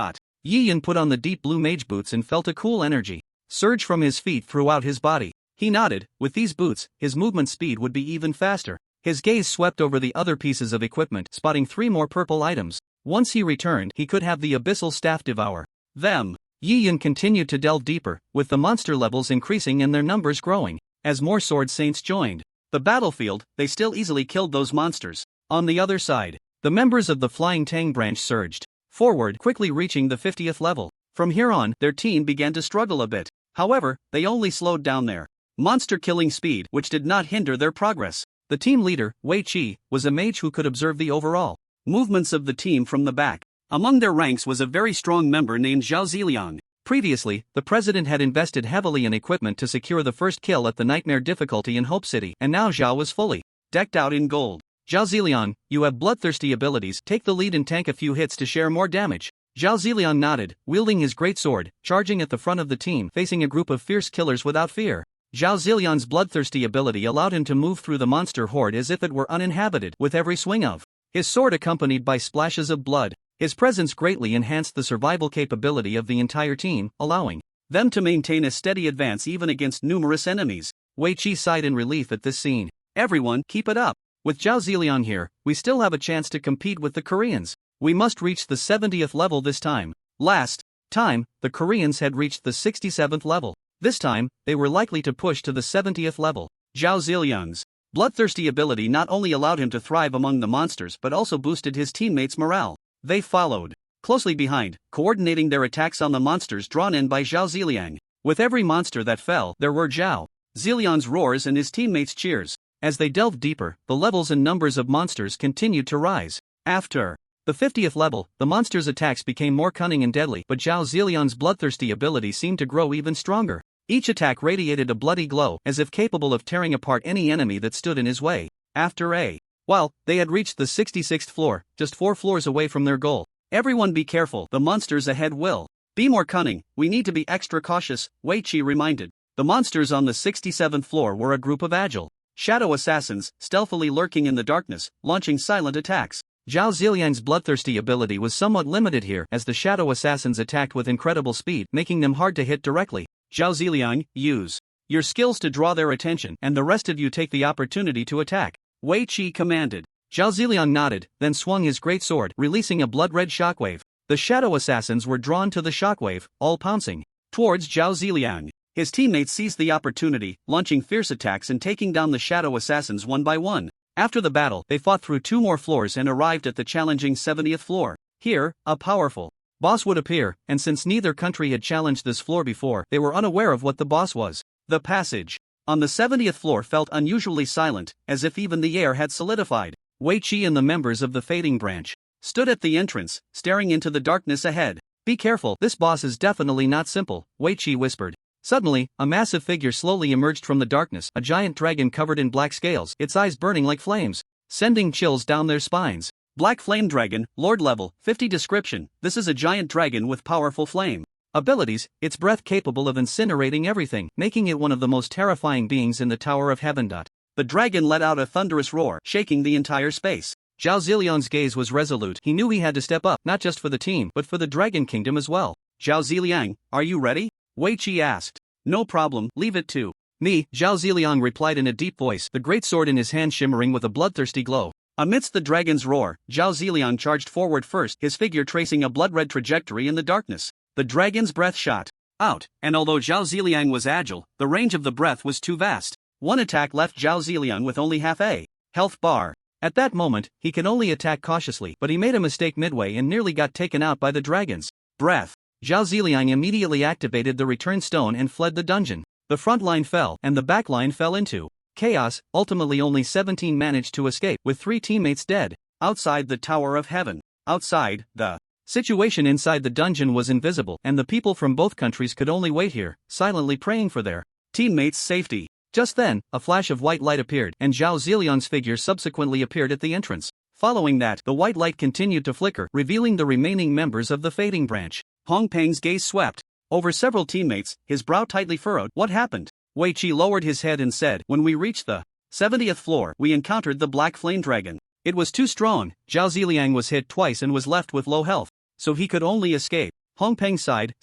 S2: Yi Yun put on the Deep Blue Mage Boots and felt a cool energy surge from his feet throughout his body. He nodded. With these boots, his movement speed would be even faster. His gaze swept over the other pieces of equipment, spotting 3 more purple items. Once he returned, he could have the Abyssal Staff devour them. Yi Yun continued to delve deeper, with the monster levels increasing and their numbers growing. As more sword saints joined the battlefield, they still easily killed those monsters. On the other side, the members of the Flying Tang branch surged forward, quickly reaching the 50th level. From here on, their team began to struggle a bit. However, they only slowed down their monster-killing speed, which did not hinder their progress. The team leader, Wei Qi, was a mage who could observe the overall movements of the team from the back. Among their ranks was a very strong member named Zhao Ziliang. Previously, the president had invested heavily in equipment to secure the first kill at the Nightmare difficulty in Hope City, and now Zhao was fully decked out in gold. Zhao Ziliang, you have bloodthirsty abilities. Take the lead and tank a few hits to share more damage. Zhao Ziliang nodded, wielding his great sword, charging at the front of the team, facing a group of fierce killers without fear. Zhao Ziliang's bloodthirsty ability allowed him to move through the monster horde as if it were uninhabited, with every swing of his sword accompanied by splashes of blood. His presence greatly enhanced the survival capability of the entire team, allowing them to maintain a steady advance even against numerous enemies. Wei Qi sighed in relief at this scene. Everyone, keep it up. With Zhao Ziliang here, we still have a chance to compete with the Koreans. We must reach the 70th level this time. Last time, the Koreans had reached the 67th level. This time, they were likely to push to the 70th level. Zhao Ziliang's bloodthirsty ability not only allowed him to thrive among the monsters but also boosted his teammates' morale. They followed closely behind, coordinating their attacks on the monsters drawn in by Zhao Ziliang. With every monster that fell, there were Zhao Ziliang's roars and his teammates' cheers. As they delved deeper, the levels and numbers of monsters continued to rise. After the 50th level, the monsters' attacks became more cunning and deadly, but Zhao Ziliang's bloodthirsty ability seemed to grow even stronger. Each attack radiated a bloody glow, as if capable of tearing apart any enemy that stood in his way. Well, they had reached the 66th floor, just 4 floors away from their goal. Everyone be careful, the monsters ahead will be more cunning, we need to be extra cautious, Wei Qi reminded. The monsters on the 67th floor were a group of agile shadow assassins, stealthily lurking in the darkness, launching silent attacks. Zhao Ziliang's bloodthirsty ability was somewhat limited here, as the shadow assassins attacked with incredible speed, making them hard to hit directly. Zhao Ziliang, use your skills to draw their attention, and the rest of you take the opportunity to attack, Wei Qi commanded. Zhao Ziliang nodded, then swung his great sword, releasing a blood-red shockwave. The shadow assassins were drawn to the shockwave, all pouncing towards Zhao Ziliang. His teammates seized the opportunity, launching fierce attacks and taking down the shadow assassins one by one. After the battle, they fought through 2 more floors and arrived at the challenging 70th floor. Here, a powerful boss would appear, and since neither country had challenged this floor before, they were unaware of what the boss was. The passage on the 70th floor felt unusually silent, as if even the air had solidified. Wei Qi and the members of the Fading Branch stood at the entrance, staring into the darkness ahead. Be careful, this boss is definitely not simple, Wei Qi whispered. Suddenly, a massive figure slowly emerged from the darkness, a giant dragon covered in black scales, its eyes burning like flames, sending chills down their spines. Black Flame Dragon, Lord level, 50 description. This is a giant dragon with powerful flame abilities, its breath capable of incinerating everything, making it one of the most terrifying beings in the Tower of Heaven. The dragon let out a thunderous roar, shaking the entire space. Zhao Ziliang's gaze was resolute. He knew he had to step up, not just for the team, but for the Dragon Kingdom as well. Zhao Ziliang, are you ready? Wei Qi asked. No problem, leave it to me, Zhao Ziliang replied in a deep voice, the great sword in his hand shimmering with a bloodthirsty glow. Amidst the dragon's roar, Zhao Ziliang charged forward first, his figure tracing a blood-red trajectory in the darkness. The dragon's breath shot out, and although Zhao Ziliang was agile, the range of the breath was too vast. One attack left Zhao Ziliang with only half a health bar. At that moment, he can only attack cautiously, but he made a mistake midway and nearly got taken out by the dragon's breath. Zhao Ziliang immediately activated the return stone and fled the dungeon. The front line fell, and the back line fell into chaos. Ultimately only 17 managed to escape, with 3 teammates dead. Outside the Tower of Heaven. Outside, the situation inside the dungeon was invisible, and the people from both countries could only wait here, silently praying for their teammates' safety. Just then, a flash of white light appeared, and Zhao Ziliang's figure subsequently appeared at the entrance. Following that, the white light continued to flicker, revealing the remaining members of the Fading Branch. Hong Peng's gaze swept over several teammates, his brow tightly furrowed. What happened? Wei Qi lowered his head and said, when we reached the 70th floor, we encountered the Black Flame Dragon. It was too strong. Zhao Ziliang was hit twice and was left with low health, so he could only escape. Hong Peng sighed,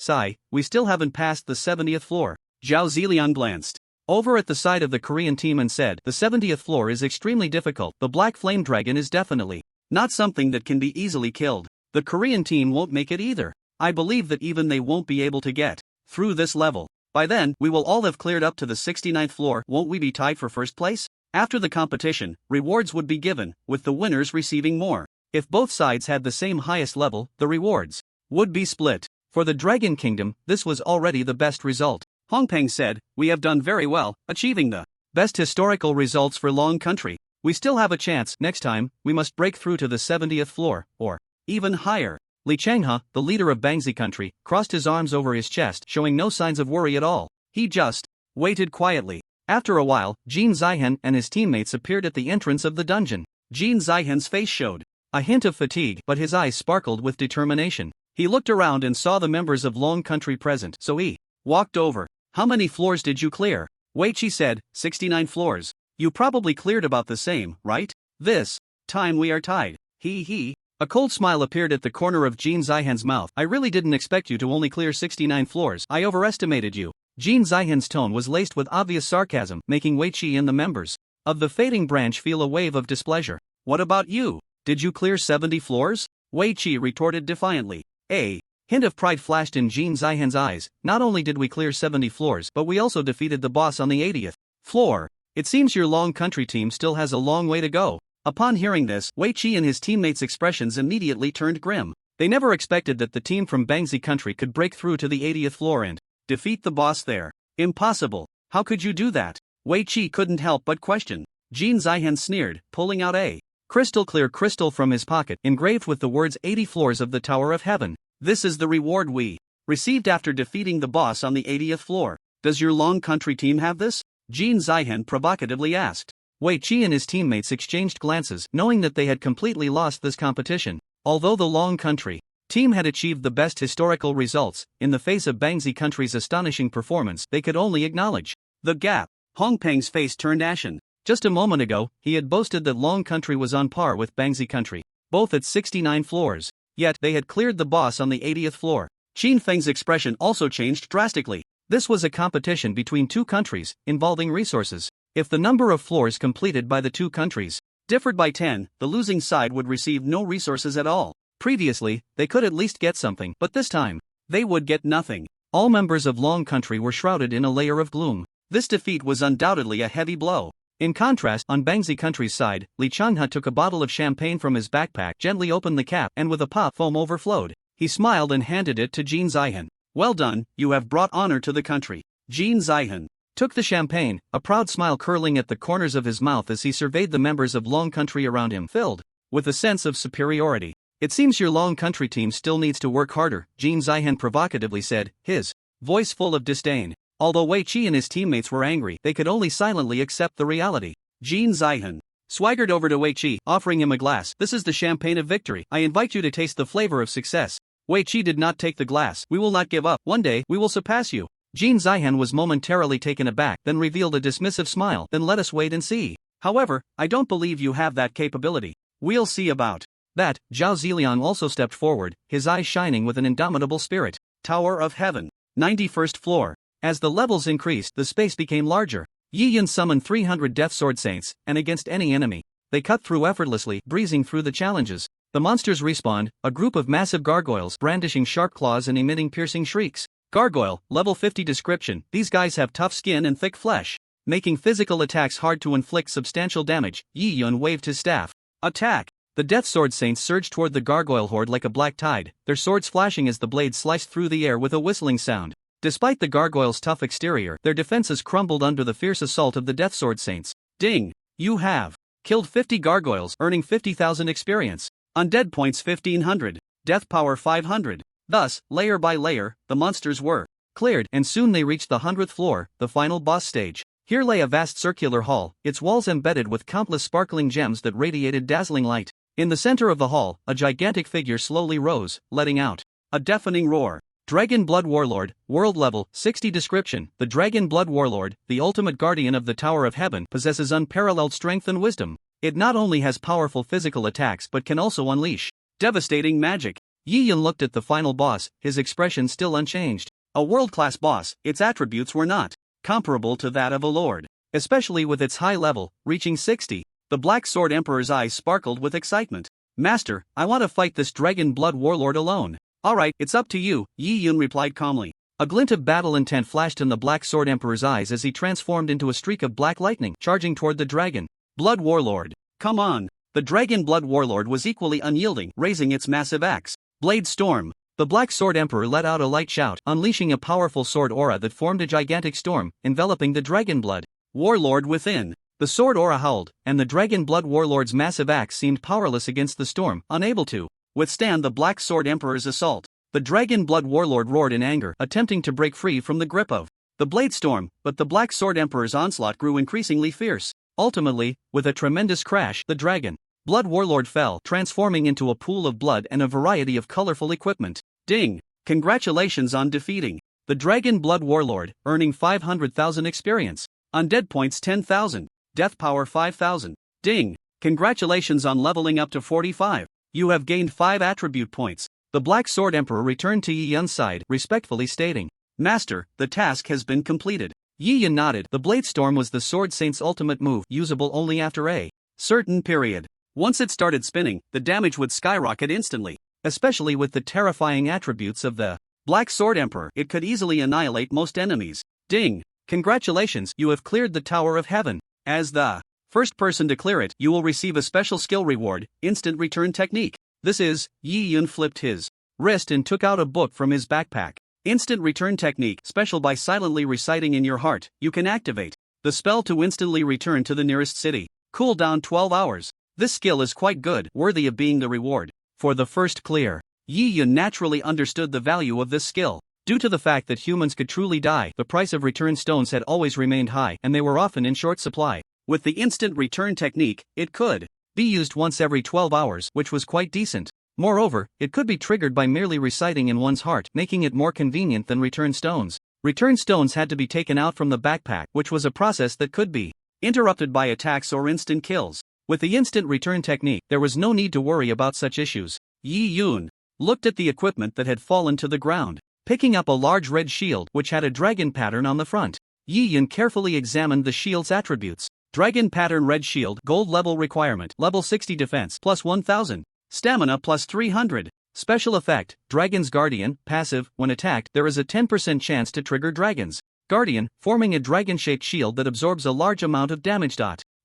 S2: we still haven't passed the 70th floor. Zhao Ziliang glanced over at the side of the Korean team and said, the 70th floor is extremely difficult. The Black Flame Dragon is definitely not something that can be easily killed. The Korean team won't make it either. I believe that even they won't be able to get through this level. By then, we will all have cleared up to the 69th floor. Won't we be tied for first place? After the competition, rewards would be given, with the winners receiving more. If both sides had the same highest level, the rewards would be split. For the Dragon Kingdom, this was already the best result. Hong Peng said, we have done very well, achieving the best historical results for Long Country. We still have a chance. Next time, we must break through to the 70th floor, or even higher. Li Changhe, the leader of Bangzi country, crossed his arms over his chest, showing no signs of worry at all. He just waited quietly. After a while, Jin Zihen and his teammates appeared at the entrance of the dungeon. Jin Zihen's face showed a hint of fatigue, but his eyes sparkled with determination. He looked around and saw the members of Long Country present, so he walked over. How many floors did you clear? Wei Qi said, 69 floors. You probably cleared about the same, right? This time we are tied. He. A cold smile appeared at the corner of Jin Zihen's mouth. I really didn't expect you to only clear 69 floors. I overestimated you. Jin Zihen's tone was laced with obvious sarcasm, making Wei Qi and the members of the Fading Branch feel a wave of displeasure. What about you? Did you clear 70 floors? Wei Qi retorted defiantly. A hint of pride flashed in Jin Zihen's eyes. Not only did we clear 70 floors, but we also defeated the boss on the 80th floor. It seems your Long Country team still has a long way to go. Upon hearing this, Wei Qi and his teammates' expressions immediately turned grim. They never expected that the team from Bangzi country could break through to the 80th floor and defeat the boss there. Impossible. How could you do that? Wei Qi couldn't help but question. Jin Zihen sneered, pulling out a crystal-clear crystal from his pocket, engraved with the words 80 floors of the Tower of Heaven. This is the reward we received after defeating the boss on the 80th floor. Does your Long Country team have this? Jin Zihan provocatively asked.
S1: Wei Qi and his teammates exchanged glances, knowing that they had completely lost this competition. Although the Long Country team had achieved the best historical results, in the face of Bangzi Country's astonishing performance, they could only acknowledge
S2: the gap. Hong Peng's face turned ashen.
S1: Just a moment ago, he had boasted that Long Country was on par with Bangzi Country, both at 69 floors. Yet, they had cleared the boss on the 80th floor.
S2: Qin Feng's expression also changed drastically.
S1: This was a competition between two countries, involving resources. If the number of floors completed by the two countries
S2: differed by 10, the losing side would receive no resources at all.
S1: Previously, they could at least get something, but this time,
S2: they would get nothing.
S1: All members of Long Country were shrouded in a layer of gloom.
S2: This defeat was undoubtedly a heavy blow.
S1: In contrast, on Bangzi Country's side, Li Changhe took a bottle of champagne from his backpack, gently opened the cap, and with a pop, foam overflowed. He smiled and handed it to Jin Zihan.
S2: Well done, you have brought honor to the country. Jin Zihan
S1: took the champagne, a proud smile curling at the corners of his mouth as he surveyed the members of Long Country around him, filled with a sense of superiority. It seems your Long Country team still needs to work harder, Jin Zihan provocatively said, his voice full of disdain. Although Wei Qi and his teammates were angry, they could only silently accept the reality.
S2: Jin Zihan swaggered over to Wei Qi, offering him a glass. This is the champagne of victory. I invite you to taste the flavor of success.
S1: Wei Qi did not take the glass. We will not give up. One day, we will surpass you. Jin Zihan was momentarily taken aback, then revealed a dismissive smile. Then let us wait and see.
S2: However, I don't believe you have that capability. We'll see about
S1: that. Zhao Ziliang also stepped forward, his eyes shining with an indomitable spirit.
S2: Tower of Heaven. 91st floor.
S1: As the levels increased, the space became larger. Yi Yun summoned 300 Death Sword Saints, and against any enemy, they cut through effortlessly, breezing through the challenges. The monsters respawned, a group of massive gargoyles brandishing sharp claws and emitting piercing shrieks. Gargoyle, level 50 description. These guys have tough skin and thick flesh, making physical attacks hard to inflict substantial damage. Yi Yun waved his staff.
S2: Attack!
S1: The Death Sword Saints surged toward the gargoyle horde like a black tide, their swords flashing as the blades sliced through the air with a whistling sound. Despite the gargoyles' tough exterior, their defenses crumbled under the fierce assault of the Death Sword Saints.
S2: Ding! You have killed 50 gargoyles, earning 50,000 experience. Undead points 1500. Death power 500. Thus, layer by layer, the monsters were
S1: cleared, and soon they reached the 100th floor, the final boss stage. Here lay a vast circular hall, its walls embedded with countless sparkling gems that radiated dazzling light. In the center of the hall, a gigantic figure slowly rose, letting out
S2: a deafening roar.
S1: Dragon Blood Warlord, world level, 60 description. The Dragon Blood Warlord, the ultimate guardian of the Tower of Heaven, possesses unparalleled strength and wisdom. It not only has powerful physical attacks but can also unleash
S2: devastating magic.
S1: Yi Yun looked at the final boss, his expression still unchanged.
S2: A world-class boss, its attributes were not comparable to that of a lord,
S1: especially with its high level, reaching 60.
S2: The Black Sword Emperor's eyes sparkled with excitement. Master, I want to fight this Dragon Blood Warlord alone.
S1: Alright, it's up to you, Yi Yun replied calmly. A glint of battle intent flashed in the Black Sword Emperor's eyes as he transformed into a streak of black lightning, charging toward the Dragon Blood Warlord.
S2: Come on! The Dragon Blood Warlord was equally unyielding, raising its massive axe. Blade Storm.
S1: The Black Sword Emperor let out a light shout, unleashing a powerful sword aura that formed a gigantic storm, enveloping the Dragon Blood
S2: Warlord within.
S1: The sword aura howled, and the Dragon Blood Warlord's massive axe seemed powerless against the storm, unable to
S2: withstand the Black Sword Emperor's assault.
S1: The Dragon Blood Warlord roared in anger, attempting to break free from the grip of
S2: the Blade Storm, but the Black Sword Emperor's onslaught grew increasingly fierce.
S1: Ultimately, with a tremendous crash, the Dragon Blood Warlord fell, transforming into a pool of blood and a variety of colorful equipment.
S2: Ding! Congratulations on defeating
S1: the Dragon Blood Warlord, earning 500,000 experience.
S2: Undead points 10,000. Death power 5,000. Ding! Congratulations on leveling up to 45. You have gained 5 attribute points.
S1: The Black Sword Emperor returned to Yi Yun's side, respectfully stating,
S2: Master, the task has been completed.
S1: Yi Yun nodded. The Blade Storm was the Sword Saint's ultimate move, usable only after a
S2: certain period. Once it started spinning, the damage would skyrocket instantly.
S1: Especially with the terrifying attributes of the
S2: Black Sword Emperor, it could easily annihilate most enemies. Ding!
S1: Congratulations, you have cleared the Tower of Heaven.
S2: As the first person to clear it, you will receive a special skill reward, Instant Return Technique.
S1: This is, Yi Yun flipped his wrist and took out a book from his backpack.
S2: Instant Return Technique, special by silently reciting in your heart, you can activate the spell to instantly return to the nearest city. Cooldown 12 hours. This skill is quite good, worthy of being the reward for the first clear. Yi Yun naturally understood the value of this skill.
S1: Due to the fact that humans could truly die, the price of return stones had always remained high and they were often in short supply.
S2: With the instant return technique, it could
S1: be used once every 12 hours, which was quite decent. Moreover, it could be triggered by merely reciting in one's heart, making it more convenient than return stones. Return stones had to be taken out from the backpack, which was a process that could be
S2: interrupted by attacks or instant kills.
S1: With the instant return technique, there was no need to worry about such issues.
S2: Yi Yun looked at the equipment that had fallen to the ground,
S1: picking up a large red shield which had a dragon pattern on the front. Yi Yun carefully examined the shield's attributes.
S2: Dragon pattern red shield,
S1: gold level requirement, level 60 defense, plus 1000.
S2: Stamina plus 300.
S1: Special effect, Dragon's Guardian, passive, when attacked, there is a 10% chance to trigger Dragon's Guardian, forming a dragon-shaped shield that absorbs a large amount of damage.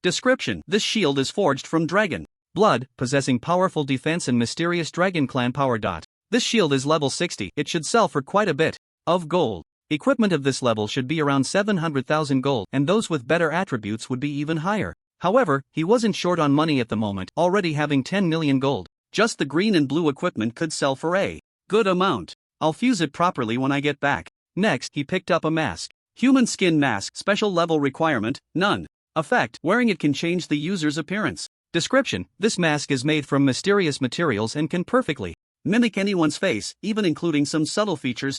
S2: Description: this shield is forged from dragon
S1: blood, possessing powerful defense and mysterious dragon clan power. This shield is level 60, it should sell for quite a bit of gold. Equipment of this level should be around 700,000 gold, and those with better attributes would be even higher. However, he wasn't short on money at the moment, already having 10 million gold.
S2: Just the green and blue equipment could sell for a good amount. I'll fuse it properly when I get back.
S1: Next, he picked up a mask.
S2: Human skin mask, special level requirement, none. Effect: wearing it can change the user's appearance.
S1: Description: this mask is made from mysterious materials and can perfectly
S2: mimic anyone's face, even including some subtle features.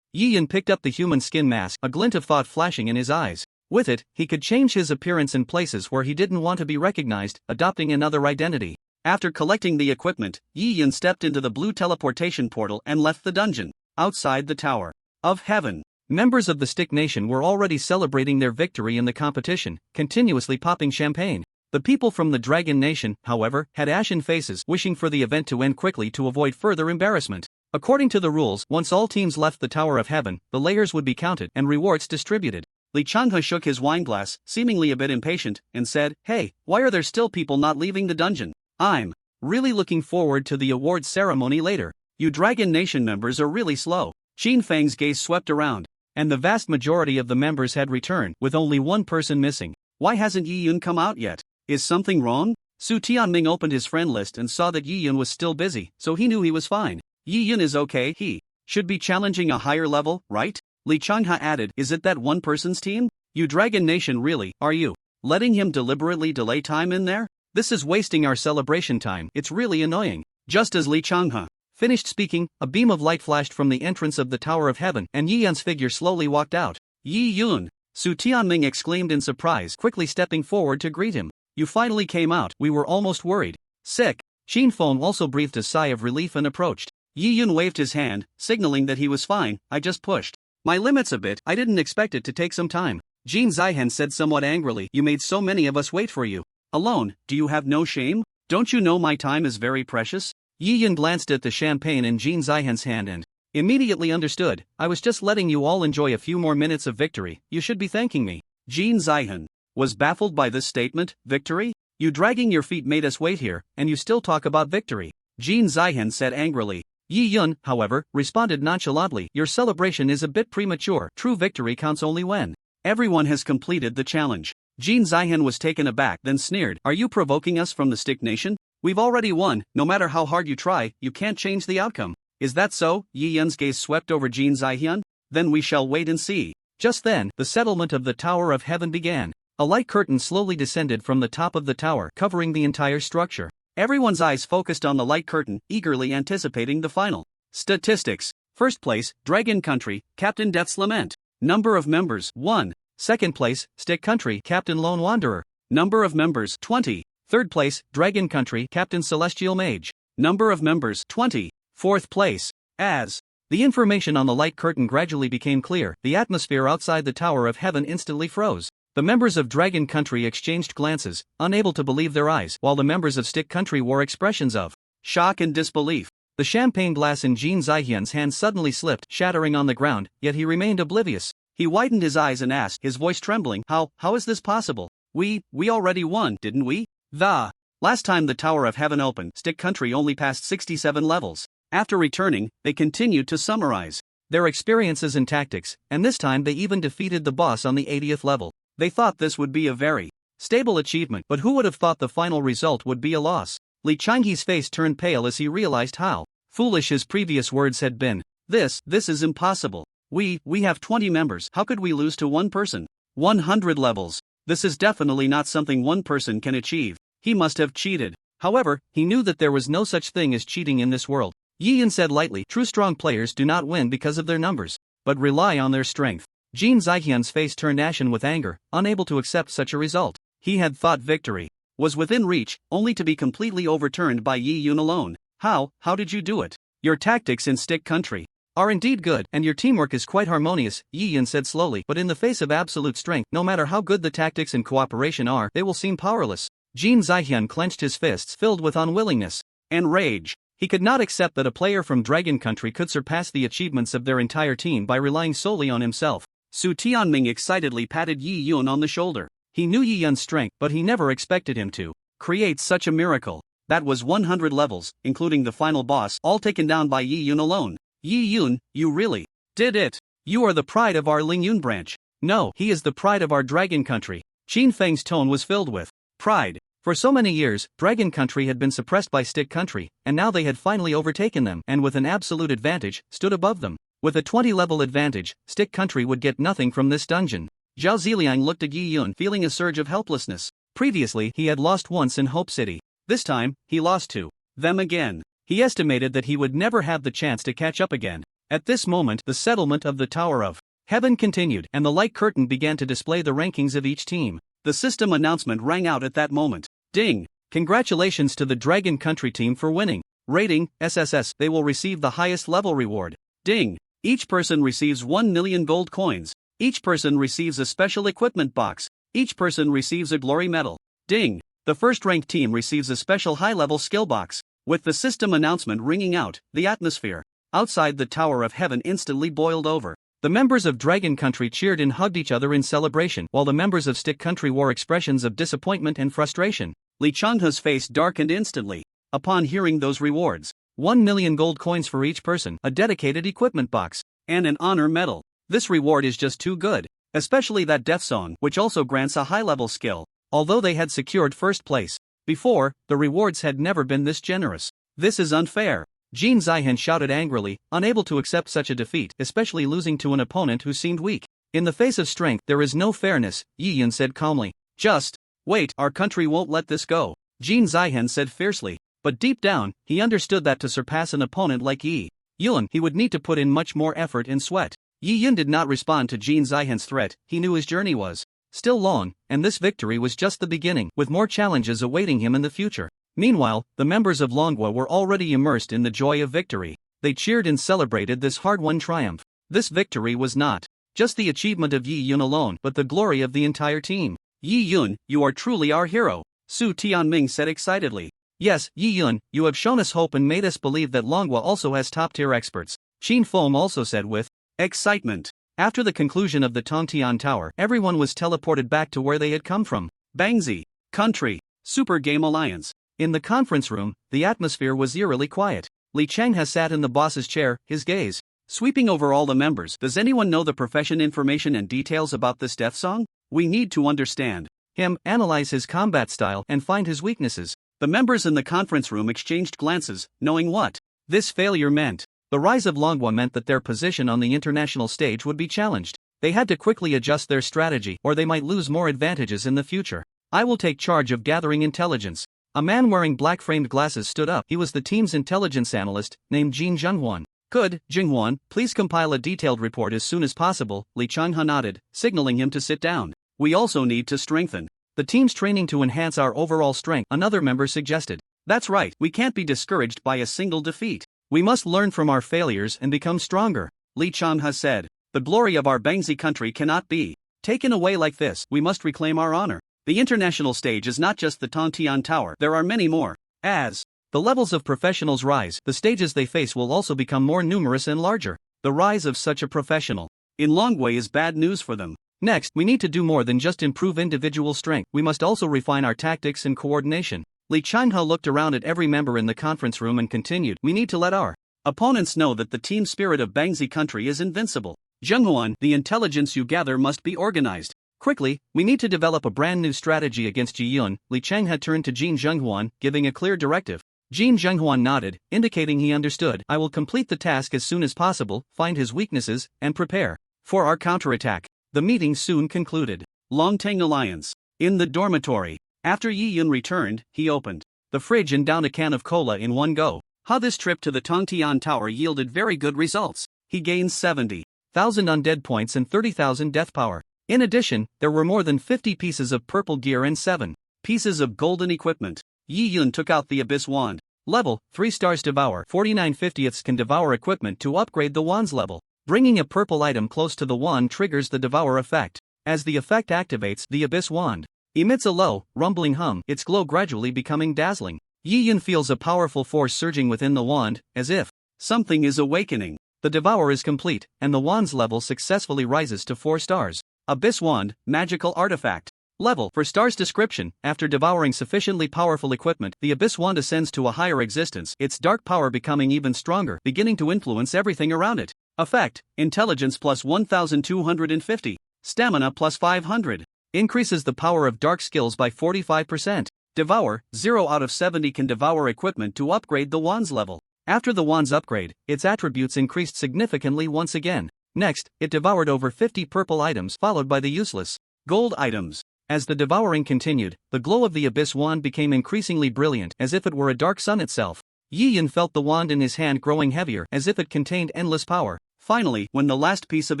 S1: Yi Yun picked up the human skin mask, a glint of thought flashing in his eyes. With it, he could change his appearance in places where he didn't want to be recognized, adopting another identity.
S2: After collecting the equipment, Yi Yun stepped into the blue teleportation portal and left the dungeon. Outside the Tower of Heaven,
S1: members of the Stick Nation were already celebrating their victory in the competition, continuously popping champagne. The people from the Dragon Nation, however, had ashen faces, wishing for the event to end quickly to avoid further embarrassment. According to the rules, once all teams left the Tower of Heaven, the layers would be counted and rewards distributed.
S2: Li Changhe shook his wineglass, seemingly a bit impatient, and said, "Hey, why are there still people not leaving the dungeon? I'm really looking forward to the awards ceremony later. You Dragon Nation members are really slow." Qin Fang's gaze swept around,
S1: and the vast majority of the members had returned, with only one person missing.
S2: Why hasn't Yi Yun come out yet? Is something wrong? Su Tianming opened his friend list and saw that Yi Yun was still busy, so he knew he was fine. Yi Yun is okay, he should be challenging a higher level, right? Li Changhe added, "Is it that one person's team? You Dragon Nation really, are you letting him deliberately delay time in there? This is wasting our celebration time, it's really annoying." Just as Li Changhe finished speaking, a beam of light flashed from the entrance of the Tower of Heaven, and Yi Yun's figure slowly walked out. "Yi Yun!" Su Tianming exclaimed in surprise, quickly stepping forward to greet him. "You finally came out, we were almost worried." Sick. Qin Feng also breathed a sigh of relief and approached. Yi Yun waved his hand, signaling that he was fine. "I just pushed my limits a bit, I didn't expect it to take some time." Jin Zihan said somewhat angrily, "You made so many of us wait for you. Alone, do you have no shame? Don't you know my time is very precious?" Yi Yun glanced at the champagne in Jin Zihan's hand and immediately understood. "I was just letting you all enjoy a few more minutes of victory, you should be thanking me." Jin Zihan was baffled by this statement. "Victory? You dragging your feet made us wait here, and you still talk about victory?" Jin Zihan said angrily. Yi Yun, however, responded nonchalantly, "Your celebration is a bit premature, true victory counts only when everyone has completed the challenge." Jin Zihan was taken aback, then sneered, "Are you provoking us from the Stick Nation? We've already won, no matter how hard you try, you can't change the outcome." "Is that so?" Yi Yun's gaze swept over Jin Zihan. "Then we shall wait and see." Just then, the settlement of the Tower of Heaven began. A light curtain slowly descended from the top of the tower, covering the entire structure. Everyone's eyes focused on the light curtain, eagerly anticipating the final statistics. First place, Dragon Country, Captain Death's Lament. Number of members, 1. Second place, Stick Country, Captain Lone Wanderer. Number of members, 20. Third place, Dragon Country, Captain Celestial Mage. Number of members, 20. Fourth place. As the information on the light curtain gradually became clear, the atmosphere outside the Tower of Heaven instantly froze. The members of Dragon Country exchanged glances, unable to believe their eyes, while the members of Stick Country wore expressions of shock and disbelief. The champagne glass in Jin Zihan's hand suddenly slipped, shattering on the ground, yet he remained oblivious. He widened his eyes and asked, his voice trembling, How is this possible? We already won, didn't we? The last time the Tower of Heaven opened, Stick Country only passed 67 levels. After returning, they continued to summarize their experiences and tactics, and this time they even defeated the boss on the 80th level. They thought this would be a very stable achievement, but who would have thought the final result would be a loss? Li Changhe's face turned pale as he realized how foolish his previous words had been. This is impossible. We have 20 members. How could we lose to one person? 100 levels. This is definitely not something one person can achieve. He must have cheated. However, he knew that there was no such thing as cheating in this world. Yi Yun said lightly, true strong players do not win because of their numbers, but rely on their strength. Jin Zihyun's face turned ashen with anger, unable to accept such a result. He had thought victory was within reach, only to be completely overturned by Yi Yun alone. How did you do it? Your tactics in Stick Country are indeed good, and your teamwork is quite harmonious, Yi Yun said slowly, but in the face of absolute strength, no matter how good the tactics and cooperation are, they will seem powerless. Jin Zihyun clenched his fists filled with unwillingness and rage. He could not accept that a player from Dragon Country could surpass the achievements of their entire team by relying solely on himself. Su Tianming excitedly patted Yi Yun on the shoulder. He knew Yi Yun's strength, but he never expected him to create such a miracle. That was 100 levels, including the final boss, all taken down by Yi Yun alone. Yi Yun, you really did it. You are the pride of our Lingyun branch. No, he is the pride of our Dragon Country. Qin Feng's tone was filled with pride. For so many years, Dragon Country had been suppressed by Stick Country, and now they had finally overtaken them and with an absolute advantage, stood above them. With a 20-level advantage, Stick Country would get nothing from this dungeon. Zhao Ziliang looked at Yi Yun feeling a surge of helplessness. Previously he had lost once in Hope City. This time, he lost to them again. He estimated that he would never have the chance to catch up again. At this moment, the settlement of the Tower of Heaven continued, and the light curtain began to display the rankings of each team. The system announcement rang out at that moment. Ding! Congratulations to the Dragon Country team for winning. Rating, SSS, they will receive the highest level reward. Ding! Each person receives 1 million gold coins. Each person receives a special equipment box. Each person receives a glory medal. Ding! The first-ranked team receives a special high-level skill box. With the system announcement ringing out, the atmosphere outside the Tower of Heaven instantly boiled over. The members of Dragon Country cheered and hugged each other in celebration, while the members of Stick Country wore expressions of disappointment and frustration. Li Changhe's face darkened instantly upon hearing those rewards. 1 million gold coins for each person, a dedicated equipment box, and an honor medal. This reward is just too good. Especially that death song, which also grants a high-level skill. Although they had secured first place before, the rewards had never been this generous. This is unfair. Jin Zihyun shouted angrily, unable to accept such a defeat, especially losing to an opponent who seemed weak. In the face of strength, there is no fairness, Yi Yun said calmly. Just wait, our country won't let this go, Jin Zihyun said fiercely. But deep down, he understood that to surpass an opponent like Yi Yun, he would need to put in much more effort and sweat. Yi Yun did not respond to Jin Zihyun's threat. He knew his journey was still long, and this victory was just the beginning, with more challenges awaiting him in the future. Meanwhile, the members of Longwa were already immersed in the joy of victory. They cheered and celebrated this hard-won triumph. This victory was not just the achievement of Yi Yun alone, but the glory of the entire team. Yi Yun, you are truly our hero, Su Tianming said excitedly. Yes, Yi Yun, you have shown us hope and made us believe that Longwa also has top-tier experts, Qin Feng also said with excitement. After the conclusion of the Tongtian Tower, everyone was teleported back to where they had come from. Bangzi Country Super Game Alliance. In the conference room, the atmosphere was eerily quiet. Li Changhe sat in the boss's chair, his gaze sweeping over all the members. Does anyone know the profession information and details about this death song? We need to understand him, analyze his combat style, and find his weaknesses. The members in the conference room exchanged glances, knowing what this failure meant. The rise of Longwa meant that their position on the international stage would be challenged. They had to quickly adjust their strategy, or they might lose more advantages in the future. I will take charge of gathering intelligence. A man wearing black-framed glasses stood up. He was the team's intelligence analyst, named Jin Zhenghuan. Good, Jinghuan, please compile a detailed report as soon as possible, Li Changhe nodded, signaling him to sit down. We also need to strengthen the team's training to enhance our overall strength, another member suggested. That's right, we can't be discouraged by a single defeat. We must learn from our failures and become stronger, Li Changhe said. The glory of our Bangzi country cannot be taken away like this. We must reclaim our honor. The international stage is not just the Tongtian Tower, there are many more. As the levels of professionals rise, the stages they face will also become more numerous and larger. The rise of such a professional in Longwei is bad news for them. Next, we need to do more than just improve individual strength. We must also refine our tactics and coordination. Li Changhe looked around at every member in the conference room and continued, we need to let our opponents know that the team spirit of Bangzi country is invincible. Zhenghuan, the intelligence you gather must be organized quickly. We need to develop a brand new strategy against Ji Yun. Li Changhe turned to Jin Zhenghuan, giving a clear directive.
S1: Jin Zhenghuan nodded, indicating he understood. I will complete the task as soon as possible, find his weaknesses, and prepare for our counterattack. The meeting soon concluded.
S2: Longtang Alliance. In the dormitory. After Yi Yun returned, he opened the fridge and downed a can of cola in one go. How this trip to the Tongtian Tower yielded very good results. He gained 70,000 undead points and 30,000 death power. In addition, there were more than 50 pieces of purple gear and 7 pieces of golden equipment. Yi Yun took out the Abyss Wand. Level 3 stars devour. 49/50ths can devour equipment to upgrade the wand's level. Bringing a purple item close to the wand triggers the devour effect. As the effect activates, the Abyss Wand emits a low, rumbling hum, its glow gradually becoming dazzling. Yi Yun feels a powerful force surging within the wand, as if something is awakening.
S1: The devour is complete, and the wand's level successfully rises to 4 stars. Abyss Wand, magical artifact. Level 4 stars description. After devouring sufficiently powerful equipment, the Abyss Wand ascends to a higher existence, its dark power becoming even stronger, beginning to influence everything around it. Effect: intelligence plus 1250, stamina plus 500. Increases the power of dark skills by 45%. Devour, 0 out of 70 can devour equipment to upgrade the wand's level. After the wand's upgrade, its attributes increased significantly once again. Next, it devoured over 50 purple items, followed by the useless gold items. As the devouring continued, the glow of the Abyss Wand became increasingly brilliant, as if it were a dark sun itself. Yi Yun felt the wand in his hand growing heavier, as if it contained endless power. Finally, when the last piece of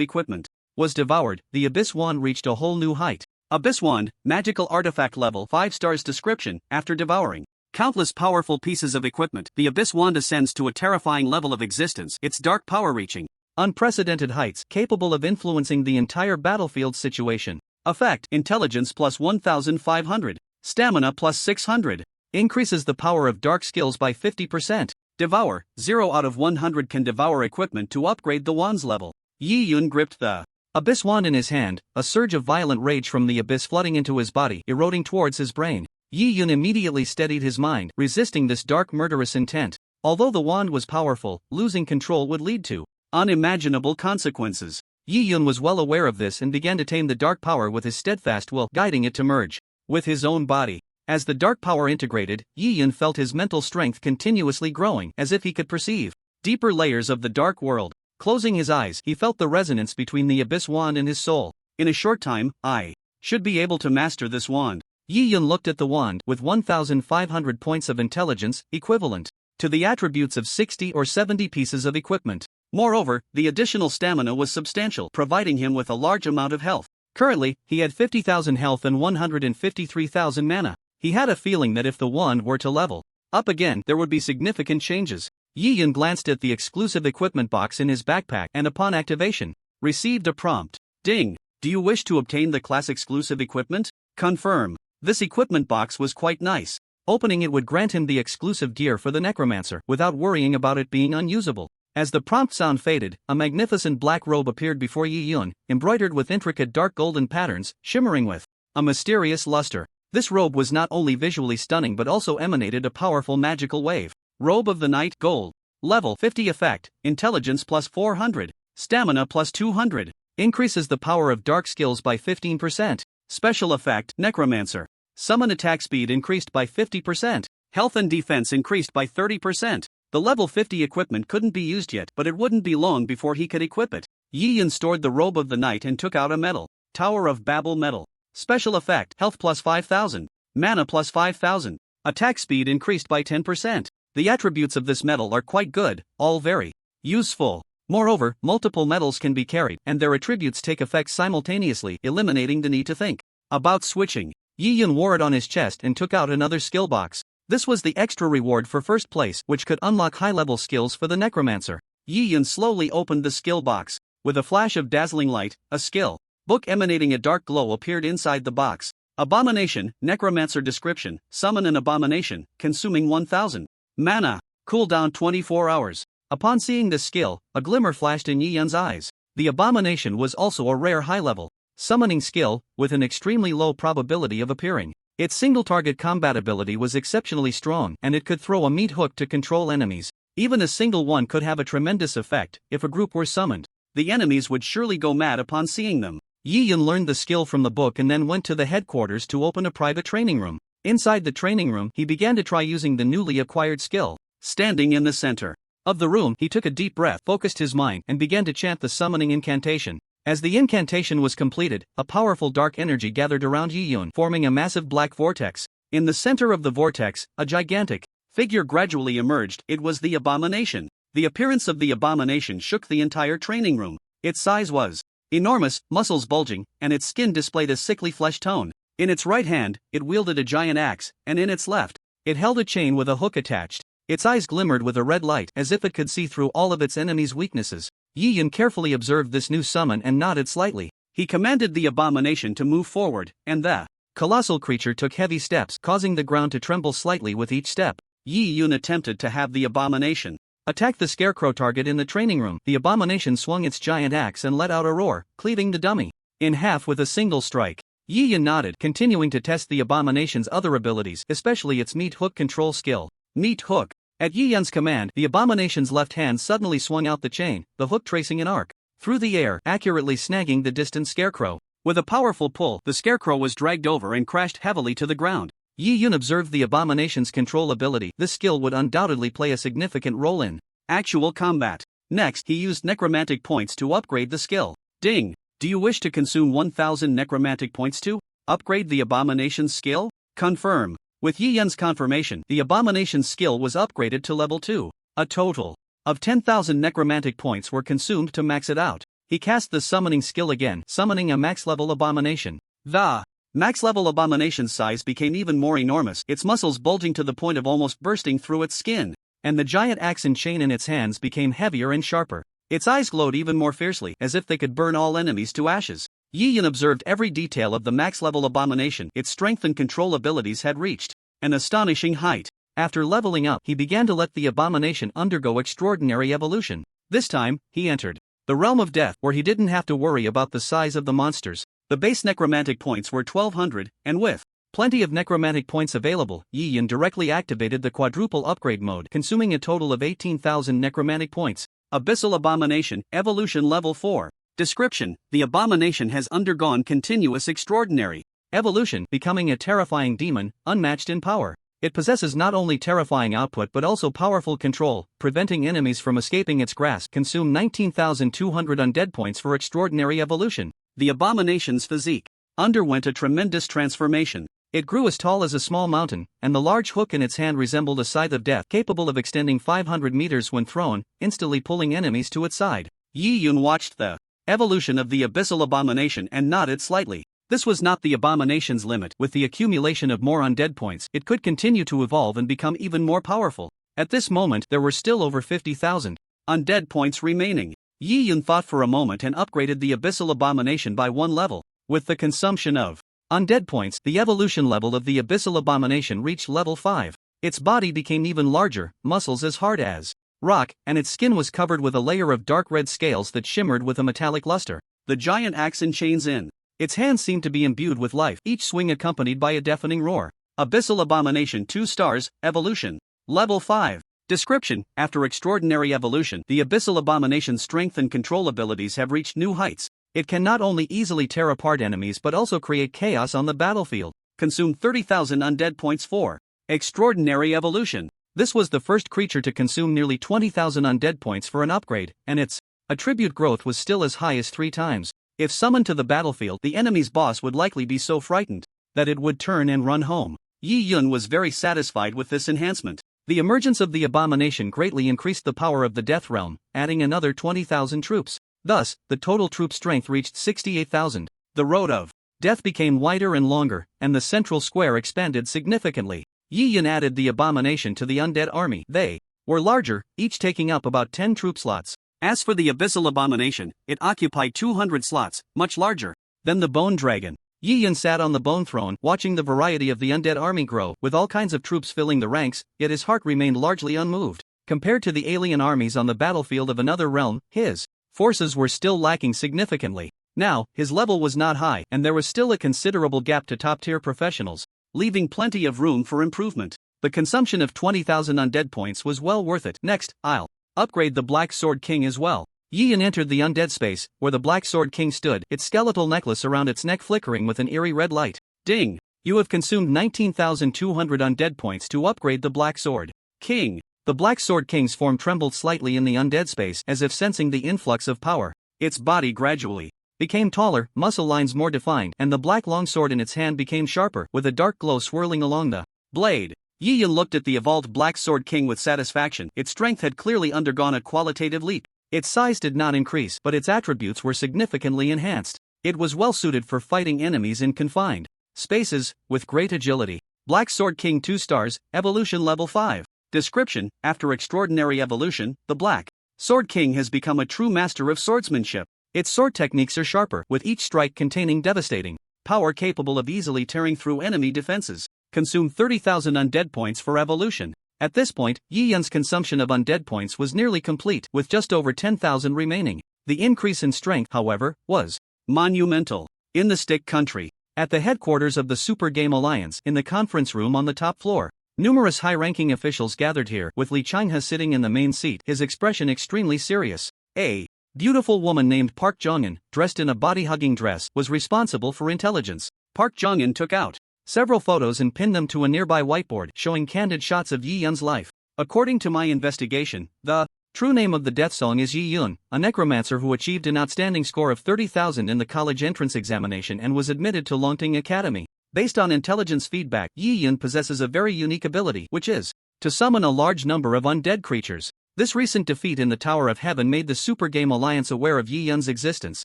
S1: equipment was devoured, the Abyss Wand reached a whole new height. Abyss Wand, magical artifact level 5 stars description. After devouring countless powerful pieces of equipment, the Abyss Wand ascends to a terrifying level of existence, its dark power reaching unprecedented heights, capable of influencing the entire battlefield situation. Effect: intelligence plus 1500, stamina plus 600. Increases the power of dark skills by 50%. Devour, 0 out of 100 can devour equipment to upgrade the wand's level. Yi Yun gripped the Abyss Wand in his hand, a surge of violent rage from the abyss flooding into his body, eroding towards his brain. Yi Yun immediately steadied his mind, resisting this dark murderous intent. Although the wand was powerful, losing control would lead to unimaginable consequences. Yi Yun was well aware of this and began to tame the dark power with his steadfast will, guiding it to merge with his own body. As the dark power integrated, Yi Yun felt his mental strength continuously growing, as if he could perceive deeper layers of the dark world. Closing his eyes, he felt the resonance between the Abyss Wand and his soul. In a short time, I should be able to master this wand. Yi Yun looked at the wand, with 1,500 points of intelligence, equivalent to the attributes of 60 or 70 pieces of equipment. Moreover, the additional stamina was substantial, providing him with a large amount of health. Currently, he had 50,000 health and 153,000 mana. He had a feeling that if the wand were to level up again, there would be significant changes. Yi Yun glanced at the exclusive equipment box in his backpack and upon activation, received a prompt. Ding! Do you wish to obtain the class exclusive equipment? Confirm. This equipment box was quite nice. Opening it would grant him the exclusive gear for the necromancer, without worrying about it being unusable. As the prompt sound faded, a magnificent black robe appeared before Yi Yun, embroidered with intricate dark golden patterns, shimmering with a mysterious luster. This robe was not only visually stunning but also emanated a powerful magical wave. Robe of the Night, gold. Level 50 effect, intelligence plus 400, stamina plus 200. Increases the power of dark skills by 15%. Special effect, necromancer. Summon attack speed increased by 50%. Health and defense increased by 30%. The level 50 equipment couldn't be used yet, but it wouldn't be long before he could equip it. Yi Yun stored the robe of the night and took out a medal. Tower of Babel medal. Special effect, health plus 5,000, mana plus 5,000. Attack speed increased by 10%. The attributes of this medal are quite good, all very useful. Moreover, multiple medals can be carried, and their attributes take effect simultaneously, eliminating the need to think about switching. Yi Yun wore it on his chest and took out another skill box. This was the extra reward for first place, which could unlock high-level skills for the necromancer. Yi Yun slowly opened the skill box. With a flash of dazzling light, a skill book emanating a dark glow appeared inside the box. Abomination, necromancer description, summon an abomination, consuming 1,000 mana, cooldown 24 hours. Upon seeing this skill, a glimmer flashed in Yi Yun's eyes. The abomination was also a rare high-level summoning skill, with an extremely low probability of appearing. Its single-target combat ability was exceptionally strong, and it could throw a meat hook to control enemies. Even a single one could have a tremendous effect. If a group were summoned, the enemies would surely go mad upon seeing them. Yi Yun learned the skill from the book and then went to the headquarters to open a private training room. Inside the training room, he began to try using the newly acquired skill.
S2: Standing in the center
S1: of the room, he took a deep breath, focused his mind, and began to chant the summoning incantation. As the incantation was completed, a powerful dark energy gathered around Yi-Yun, forming a massive black vortex. In the center of the vortex, a gigantic
S2: figure gradually emerged. It was the abomination. The appearance of the abomination shook the entire training room. Its size was enormous, muscles bulging, and its skin displayed a sickly flesh tone. In its right hand, it wielded a giant axe, and in its left,
S1: it held a chain with a hook attached. Its eyes glimmered with a red light, as if it could see through all of its enemies' weaknesses. Yi-Yun carefully observed this new summon and nodded slightly.
S2: He commanded the abomination to move forward, and the
S1: colossal creature took heavy steps, causing the ground to tremble slightly with each step.
S2: Yi-Yun attempted to have the abomination
S1: attack the scarecrow target in the training room. The abomination swung its giant axe and let out a roar, cleaving the dummy in half with a single strike. Yi-Yun nodded, continuing to test the abomination's other abilities, especially its meat hook control skill.
S2: Meat hook.
S1: At Yi-Yun's command, the abomination's left hand suddenly swung out the chain, the hook tracing an arc through the air, accurately snagging the distant scarecrow.
S2: With a powerful pull, the scarecrow was dragged over and crashed heavily to the ground.
S1: Yi-Yun observed the abomination's control ability. This skill would undoubtedly play a significant role in
S2: actual combat. Next, he used necromantic points to upgrade the skill. Ding! Do you wish to consume 1000 necromantic points to upgrade the abomination's skill? Confirm. With Yi-Yun's confirmation, the abomination's skill was upgraded to level 2. A total of 10,000 necromantic points were consumed to max it out. He cast the summoning skill again, summoning a max-level abomination. The max-level abomination's size became even more enormous, its muscles bulging to the point of almost bursting through its skin, and the giant axe and chain in its hands became heavier and sharper. Its eyes glowed even more fiercely, as if they could burn all enemies to ashes. Yi-Yun observed every detail of the max-level abomination. Its strength and control abilities had reached an astonishing height. After leveling up, he began to let the abomination undergo extraordinary evolution. This time, he entered the realm of death, where he didn't have to worry about the size of the monsters. The base necromantic points were 1200, and with plenty of necromantic points available, Yi-Yun directly activated the quadruple upgrade mode, consuming a total of 18,000 necromantic points. Abyssal Abomination, Evolution Level 4. Description: the abomination has undergone continuous extraordinary evolution, becoming a terrifying demon, unmatched in power. It possesses not only terrifying output but also powerful control, preventing enemies from escaping its grasp. Consume 19,200 undead points for extraordinary evolution. The abomination's physique underwent a tremendous transformation. It grew as tall as a small mountain, and the large hook in its hand resembled a scythe of death, capable of extending 500 meters when thrown, instantly pulling enemies to its side. Yi-Yun watched the evolution of the abyssal abomination and nodded slightly. This was not the abomination's limit. With the accumulation of more undead points, it could continue to evolve and become even more powerful. At this moment, there were still over 50,000 undead points remaining. Yi-Yun thought for a moment and upgraded the abyssal abomination by 1 level. With the consumption of undead points, the evolution level of the abyssal abomination reached level 5. Its body became even larger, muscles as hard as rock, and its skin was covered with a layer of dark red scales that shimmered with a metallic luster. The giant axe and chains in its hands seemed to be imbued with life, each swing accompanied by a deafening roar. Abyssal Abomination 2 stars, Evolution. Level 5. Description: after extraordinary evolution, the abyssal abomination's strength and control abilities have reached new heights. It can not only easily tear apart enemies but also create chaos on the battlefield. Consume 30,000 undead points for extraordinary evolution. This was the first creature to consume nearly 20,000 undead points for an upgrade, and its attribute growth was still as high as 3 times. If summoned to the battlefield, the enemy's boss would likely be so frightened that it would turn and run home. Yi-Yun was very satisfied with this enhancement. The emergence of the abomination greatly increased the power of the Death Realm, adding another 20,000 troops. Thus, the total troop strength reached 68,000. The road of death became wider and longer, and the central square expanded significantly. Yi-Yun added the abomination to the undead army. They were larger, each taking up about 10 troop slots. As for the abyssal abomination, it occupied 200 slots, much larger than the bone dragon. Yi-Yun sat on the bone throne, watching the variety of the undead army grow, with all kinds of troops filling the ranks, yet his heart remained largely unmoved. Compared to the alien armies on the battlefield of another realm, his forces were still lacking significantly. Now, his level was not high, and there was still a considerable gap to top-tier professionals, leaving plenty of room for improvement. The consumption of 20,000 undead points was well worth it. Next, I'll upgrade the Black Sword King as well. Yi-Yun entered the undead space, where the Black Sword King stood, its skeletal necklace around its neck flickering with an eerie red light. Ding! You have consumed 19,200 undead points to upgrade the Black Sword King. The Black Sword King's form trembled slightly in the undead space as if sensing the influx of power. Its body gradually became taller, muscle lines more defined, and the black longsword in its hand became sharper, with a dark glow swirling along the blade. Yi Yun looked at the evolved Black Sword King with satisfaction. Its strength had clearly undergone a qualitative leap. Its size did not increase, but its attributes were significantly enhanced. It was well suited for fighting enemies in confined spaces, with great agility. Black Sword King 2 stars, evolution level 5. Description: after extraordinary evolution, the Black Sword King has become a true master of swordsmanship. Its sword techniques are sharper, with each strike containing devastating power capable of easily tearing through enemy defenses. Consume 30,000 undead points for evolution. At this point, Yi Yun's consumption of undead points was nearly complete, with just over 10,000 remaining. The increase in strength, however, was monumental. In the Stick Country, at the headquarters of the Super Game Alliance, in the conference room on the top floor, numerous high-ranking officials gathered here, with Li Changhe sitting in the main seat, his expression extremely serious. A beautiful woman named Park Jongin, dressed in a body-hugging dress, was responsible for intelligence. Park Jongin took out several photos and pinned them to a nearby whiteboard, showing candid shots of Yi Yun's life. According to my investigation, the true name of the death song is Yi Yun, a necromancer who achieved an outstanding score of 30,000 in the college entrance examination and was admitted to Longting Academy. Based on intelligence feedback, Yi Yun possesses a very unique ability, which is to summon a large number of undead creatures. This recent defeat in the Tower of Heaven made the Super Game Alliance aware of Yi Yun's existence.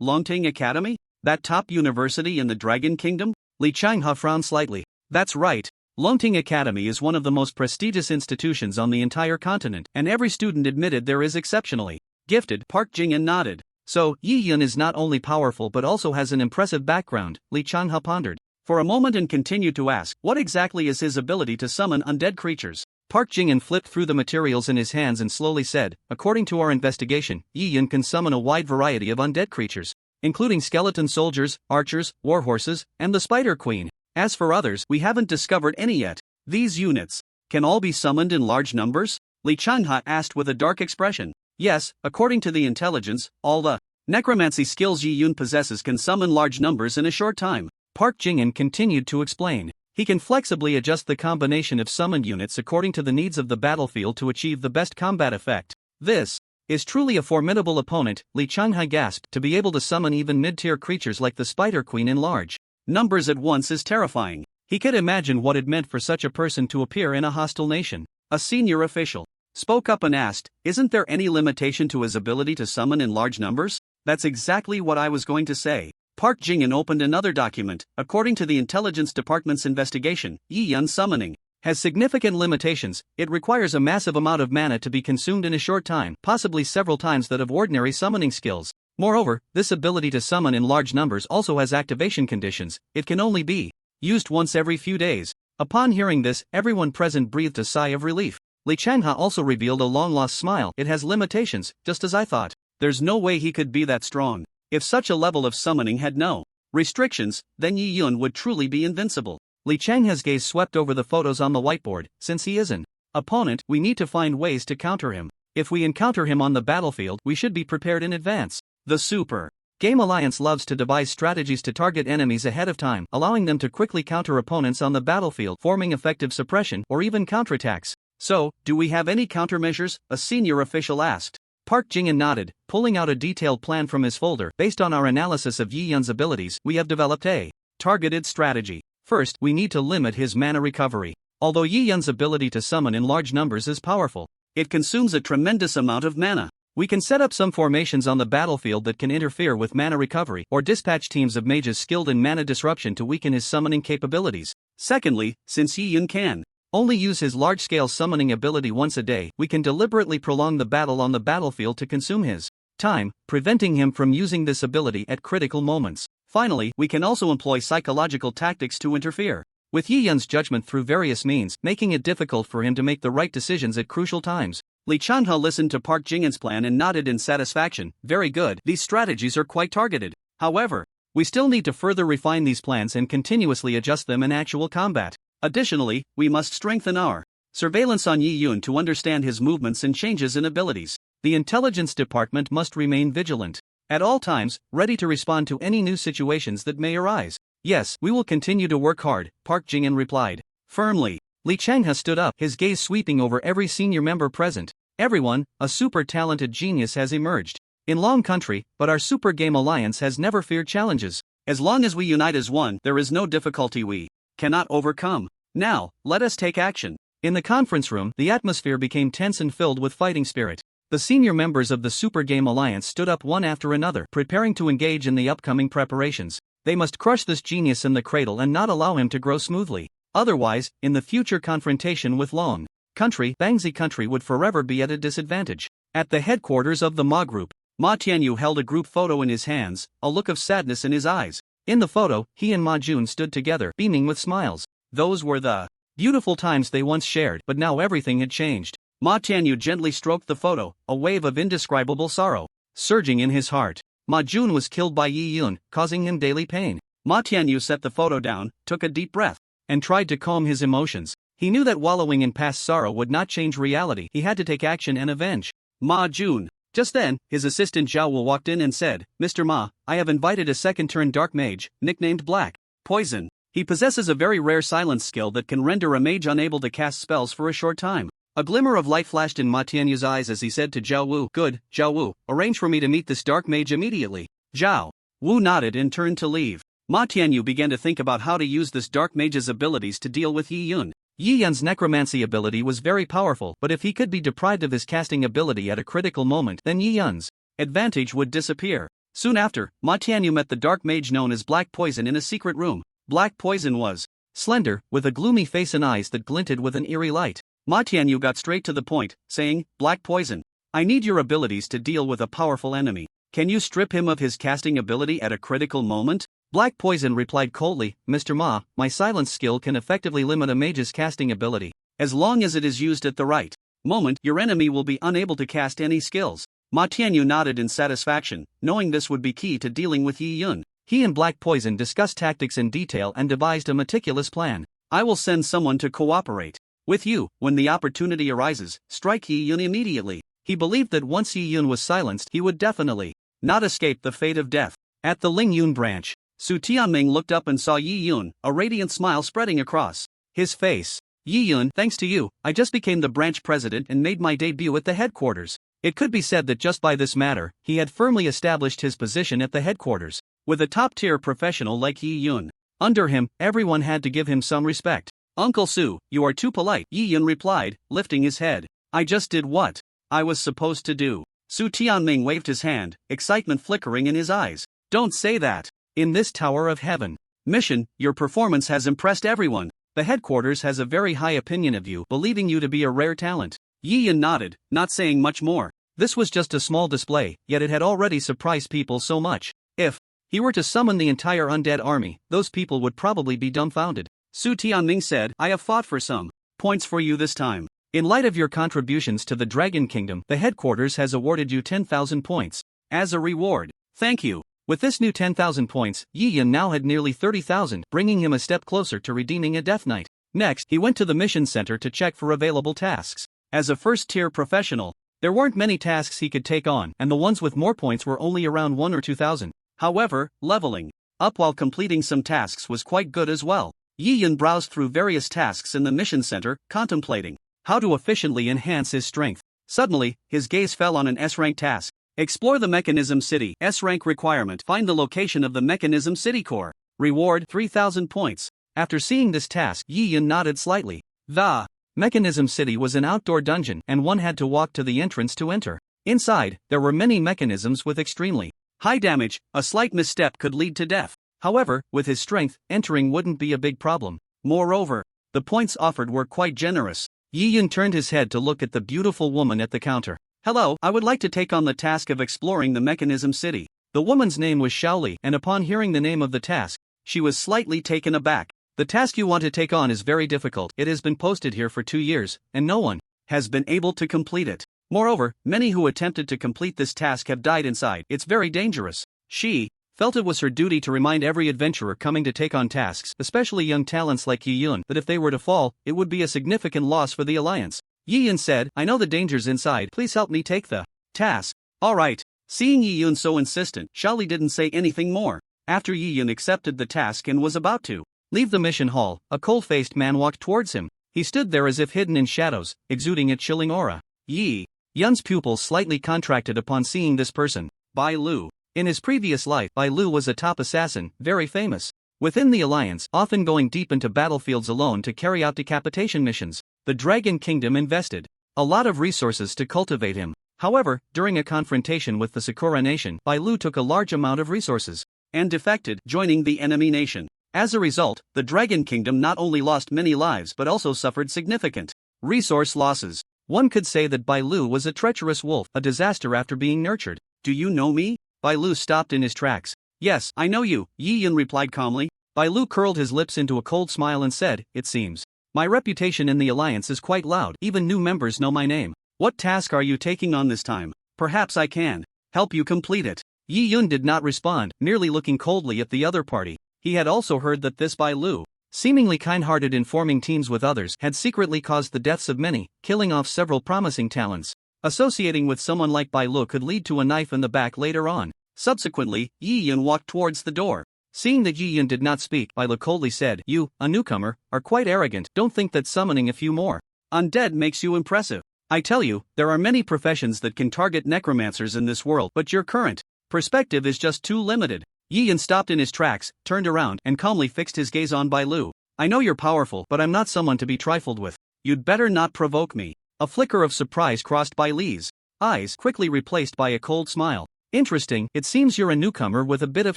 S2: Longting Academy? That top university in the Dragon Kingdom? Li Changhe frowned slightly. That's right. Longting Academy is one of the most prestigious institutions on the entire continent, and every student admitted there is exceptionally gifted. Park Jingyan nodded. So, Yi Yun is not only powerful but also has an impressive background, Li Changhe pondered for a moment and continued to ask, what exactly is his ability to summon undead creatures? Park Jingyan flipped through the materials in his hands and slowly said, according to our investigation, Yi Yun can summon a wide variety of undead creatures, including skeleton soldiers, archers, warhorses, and the Spider Queen. As for others, we haven't discovered any yet. These units can all be summoned in large numbers? Li Changhe asked with a dark expression. Yes, according to the intelligence, all the necromancy skills Yi Yun possesses can summon large numbers in a short time. Park Jingyan continued to explain. He can flexibly adjust the combination of summoned units according to the needs of the battlefield to achieve the best combat effect. This is truly a formidable opponent, Li Changhe gasped. To be able to summon even mid-tier creatures like the Spider Queen in large numbers at once is terrifying. He could imagine what it meant for such a person to appear in a hostile nation. A senior official spoke up and asked, isn't there any limitation to his ability to summon in large numbers? That's exactly what I was going to say. Park Jingyan opened another document. According to the Intelligence Department's investigation, Yi Yun summoning has significant limitations. It requires a massive amount of mana to be consumed in a short time, possibly several times that of ordinary summoning skills. Moreover, this ability to summon in large numbers also has activation conditions. It can only be used once every few days. Upon hearing this, everyone present breathed a sigh of relief. Li Changhe also revealed a long-lost smile. It has limitations, just as I thought. There's no way he could be that strong. If such a level of summoning had no restrictions, then Yi Yun would truly be invincible. Li Changhe's gaze swept over the photos on the whiteboard. Since he is an opponent, we need to find ways to counter him. If we encounter him on the battlefield, we should be prepared in advance. The Super Game Alliance loves to devise strategies to target enemies ahead of time, allowing them to quickly counter opponents on the battlefield, forming effective suppression or even counterattacks. So, do we have any countermeasures? A senior official asked. Park Jingyan nodded, pulling out a detailed plan from his folder. Based on our analysis of Yi Yun's abilities, we have developed a targeted strategy. First, we need to limit his mana recovery. Although Yi Yun's ability to summon in large numbers is powerful, it consumes a tremendous amount of mana. We can set up some formations on the battlefield that can interfere with mana recovery, or dispatch teams of mages skilled in mana disruption to weaken his summoning capabilities. Secondly, since Yi Yun can only use his large-scale summoning ability once a day, we can deliberately prolong the battle on the battlefield to consume his time, preventing him from using this ability at critical moments. Finally, we can also employ psychological tactics to interfere with Yi Yun's judgment through various means, making it difficult for him to make the right decisions at crucial times. Li Changhe listened to Park Jingyan's plan and nodded in satisfaction. Very good, these strategies are quite targeted. However, we still need to further refine these plans and continuously adjust them in actual combat. Additionally, we must strengthen our surveillance on Yi Yun to understand his movements and changes in abilities. The Intelligence Department must remain vigilant at all times, ready to respond to any new situations that may arise.
S1: Yes, we will continue to work hard, Park Jing'an replied. Firmly. Li Changhe stood up, his gaze sweeping over every senior member present. Everyone, a super talented genius has emerged. In Long Country, but our Super Game Alliance has never feared challenges. As long as we unite as one, there is no difficulty we cannot overcome. Now, let us take action. In the conference room, the atmosphere became tense and filled with fighting spirit. The senior members of the Super Game Alliance stood up one after another, preparing to engage in the upcoming preparations. They must crush this genius in the cradle and not allow him to grow smoothly. Otherwise, in the future confrontation with Long Country, Bangzi Country would forever be at a disadvantage. At the headquarters of the Ma Group, Ma Tianyu held a group photo in his hands, a look of sadness in his eyes. In the photo, he and Ma Jun stood together, beaming with smiles. Those were the beautiful times they once shared, but now everything had changed. Ma Tianyu gently stroked the photo, a wave of indescribable sorrow surging in his heart. Ma Jun was killed by Yi Yun, causing him daily pain. Ma Tianyu set the photo down, took a deep breath, and tried to calm his emotions. He knew that wallowing in past sorrow would not change reality. He had to take action and avenge Ma Jun. Just then, his assistant Zhao Wu walked in and said, Mr. Ma, I have invited a second-turn dark mage, nicknamed Black Poison. He possesses a very rare silence skill that can render a mage unable to cast spells for a short time. A glimmer of light flashed in Ma Tianyu's eyes as he said to Zhao Wu, Good, Zhao Wu, arrange for me to meet this dark mage immediately. Zhao Wu nodded and turned to leave. Ma Tianyu began to think about how to use this dark mage's abilities to deal with Yi Yun. Yi Yun's necromancy ability was very powerful, but if he could be deprived of his casting ability at a critical moment, then Yi Yun's advantage would disappear. Soon after, Ma Tianyu met the dark mage known as Black Poison in a secret room. Black Poison was slender, with a gloomy face and eyes that glinted with an eerie light. Ma Tianyu got straight to the point, saying, Black Poison, I need your abilities to deal with a powerful enemy. Can you strip him of his casting ability at a critical moment? Black Poison replied coldly, Mr. Ma, my silence skill can effectively limit a mage's casting ability. As long as it is used at the right moment, your enemy will be unable to cast any skills. Ma Tianyu nodded in satisfaction, knowing this would be key to dealing with Yi Yun. He and Black Poison discussed tactics in detail and devised a meticulous plan. I will send someone to cooperate with you. When the opportunity arises, strike Yi Yun immediately. He believed that once Yi Yun was silenced, he would definitely not escape the fate of death. At the Ling Yun branch, Su Tianming looked up and saw Yi Yun, a radiant smile spreading across his face. Yi Yun, thanks to you, I just became the branch president and made my debut at the headquarters. It could be said that just by this matter, he had firmly established his position at the headquarters. With a top-tier professional like Yi Yun under him, everyone had to give him some respect. Uncle Su, you are too polite, Yi Yun replied, lifting his head. I just did what I was supposed to do. Su Tianming waved his hand, excitement flickering in his eyes. Don't say that. In this Tower of Heaven mission, your performance has impressed everyone. The headquarters has a very high opinion of you, believing you to be a rare talent. Yi Yun nodded, not saying much more. This was just a small display, yet it had already surprised people so much. If he were to summon the entire undead army, those people would probably be dumbfounded. Su Tianming said, I have fought for some points for you this time. In light of your contributions to the Dragon Kingdom, the headquarters has awarded you 10,000 points as a reward. Thank you. With this new 10,000 points, Yi Yun now had nearly 30,000, bringing him a step closer to redeeming a Death Knight. Next, he went to the mission center to check for available tasks. As a first-tier professional, there weren't many tasks he could take on, and the ones with more points were only around 1 or 2,000. However, leveling up while completing some tasks was quite good as well. Yi Yun browsed through various tasks in the mission center, contemplating how to efficiently enhance his strength. Suddenly, his gaze fell on an S-rank task. Explore the Mechanism City. S-rank requirement. Find the location of the Mechanism City core. Reward 3,000 points. After seeing this task, Yi Yun nodded slightly. The Mechanism City was an outdoor dungeon, and one had to walk to the entrance to enter. Inside, there were many mechanisms with extremely high damage. A slight misstep could lead to death. However, with his strength, entering wouldn't be a big problem. Moreover, the points offered were quite generous. Yi Yun turned his head to look at the beautiful woman at the counter. Hello, I would like to take on the task of exploring the Mechanism City. The woman's name was Shaoli, and upon hearing the name of the task, she was slightly taken aback. The task you want to take on is very difficult. It has been posted here for 2 years, and no one has been able to complete it. Moreover, many who attempted to complete this task have died inside. It's very dangerous. She felt it was her duty to remind every adventurer coming to take on tasks, especially young talents like Yi Yun, that if they were to fall, it would be a significant loss for the Alliance. Yi Yun said, I know the dangers inside, please help me take the task. Alright. Seeing Yi Yun so insistent, Shaoli didn't say anything more.
S2: After Yi Yun accepted the task and was about to leave the mission hall, a cold-faced man walked towards him. He stood there as if hidden in shadows, exuding a chilling aura. Yi Yun's pupils slightly contracted upon seeing this person. Bai Lu. In his previous life, Bai Lu was a top assassin, very famous within the Alliance, often going deep into battlefields alone to carry out decapitation missions. The Dragon Kingdom invested a lot of resources to cultivate him. However, during a confrontation with the Sakura nation, Bai Lu took a large amount of resources and defected, joining the enemy nation. As a result, the Dragon Kingdom not only lost many lives but also suffered significant resource losses. One could say that Bai Lu was a treacherous wolf, a disaster after being nurtured. Do you know me? Bai Lu stopped in his tracks. Yes, I know you, Yi Yun replied calmly. Bai Lu curled his lips into a cold smile and said, it seems my reputation in the Alliance is quite loud. Even new members know my name. What task are you taking on this time? Perhaps I can help you complete it. Yi Yun did not respond, merely looking coldly at the other party. He had also heard that this Bai Lu, seemingly kind-hearted in forming teams with others, had secretly caused the deaths of many, killing off several promising talents. Associating with someone like Bai Lu could lead to a knife in the back later on. Subsequently, Yi Yun walked towards the door. Seeing that Yi Yun did not speak, Bai Lu coldly said, you, a newcomer, are quite arrogant. Don't think that summoning a few more undead makes you impressive. I tell you, there are many professions that can target necromancers in this world, but your current perspective is just too limited. Yi Yun stopped in his tracks, turned around, and calmly fixed his gaze on Bai Lu. I know you're powerful, but I'm not someone to be trifled with. You'd better not provoke me. A flicker of surprise crossed Bai Li's eyes, quickly replaced by a cold smile. Interesting, it seems you're a newcomer with a bit of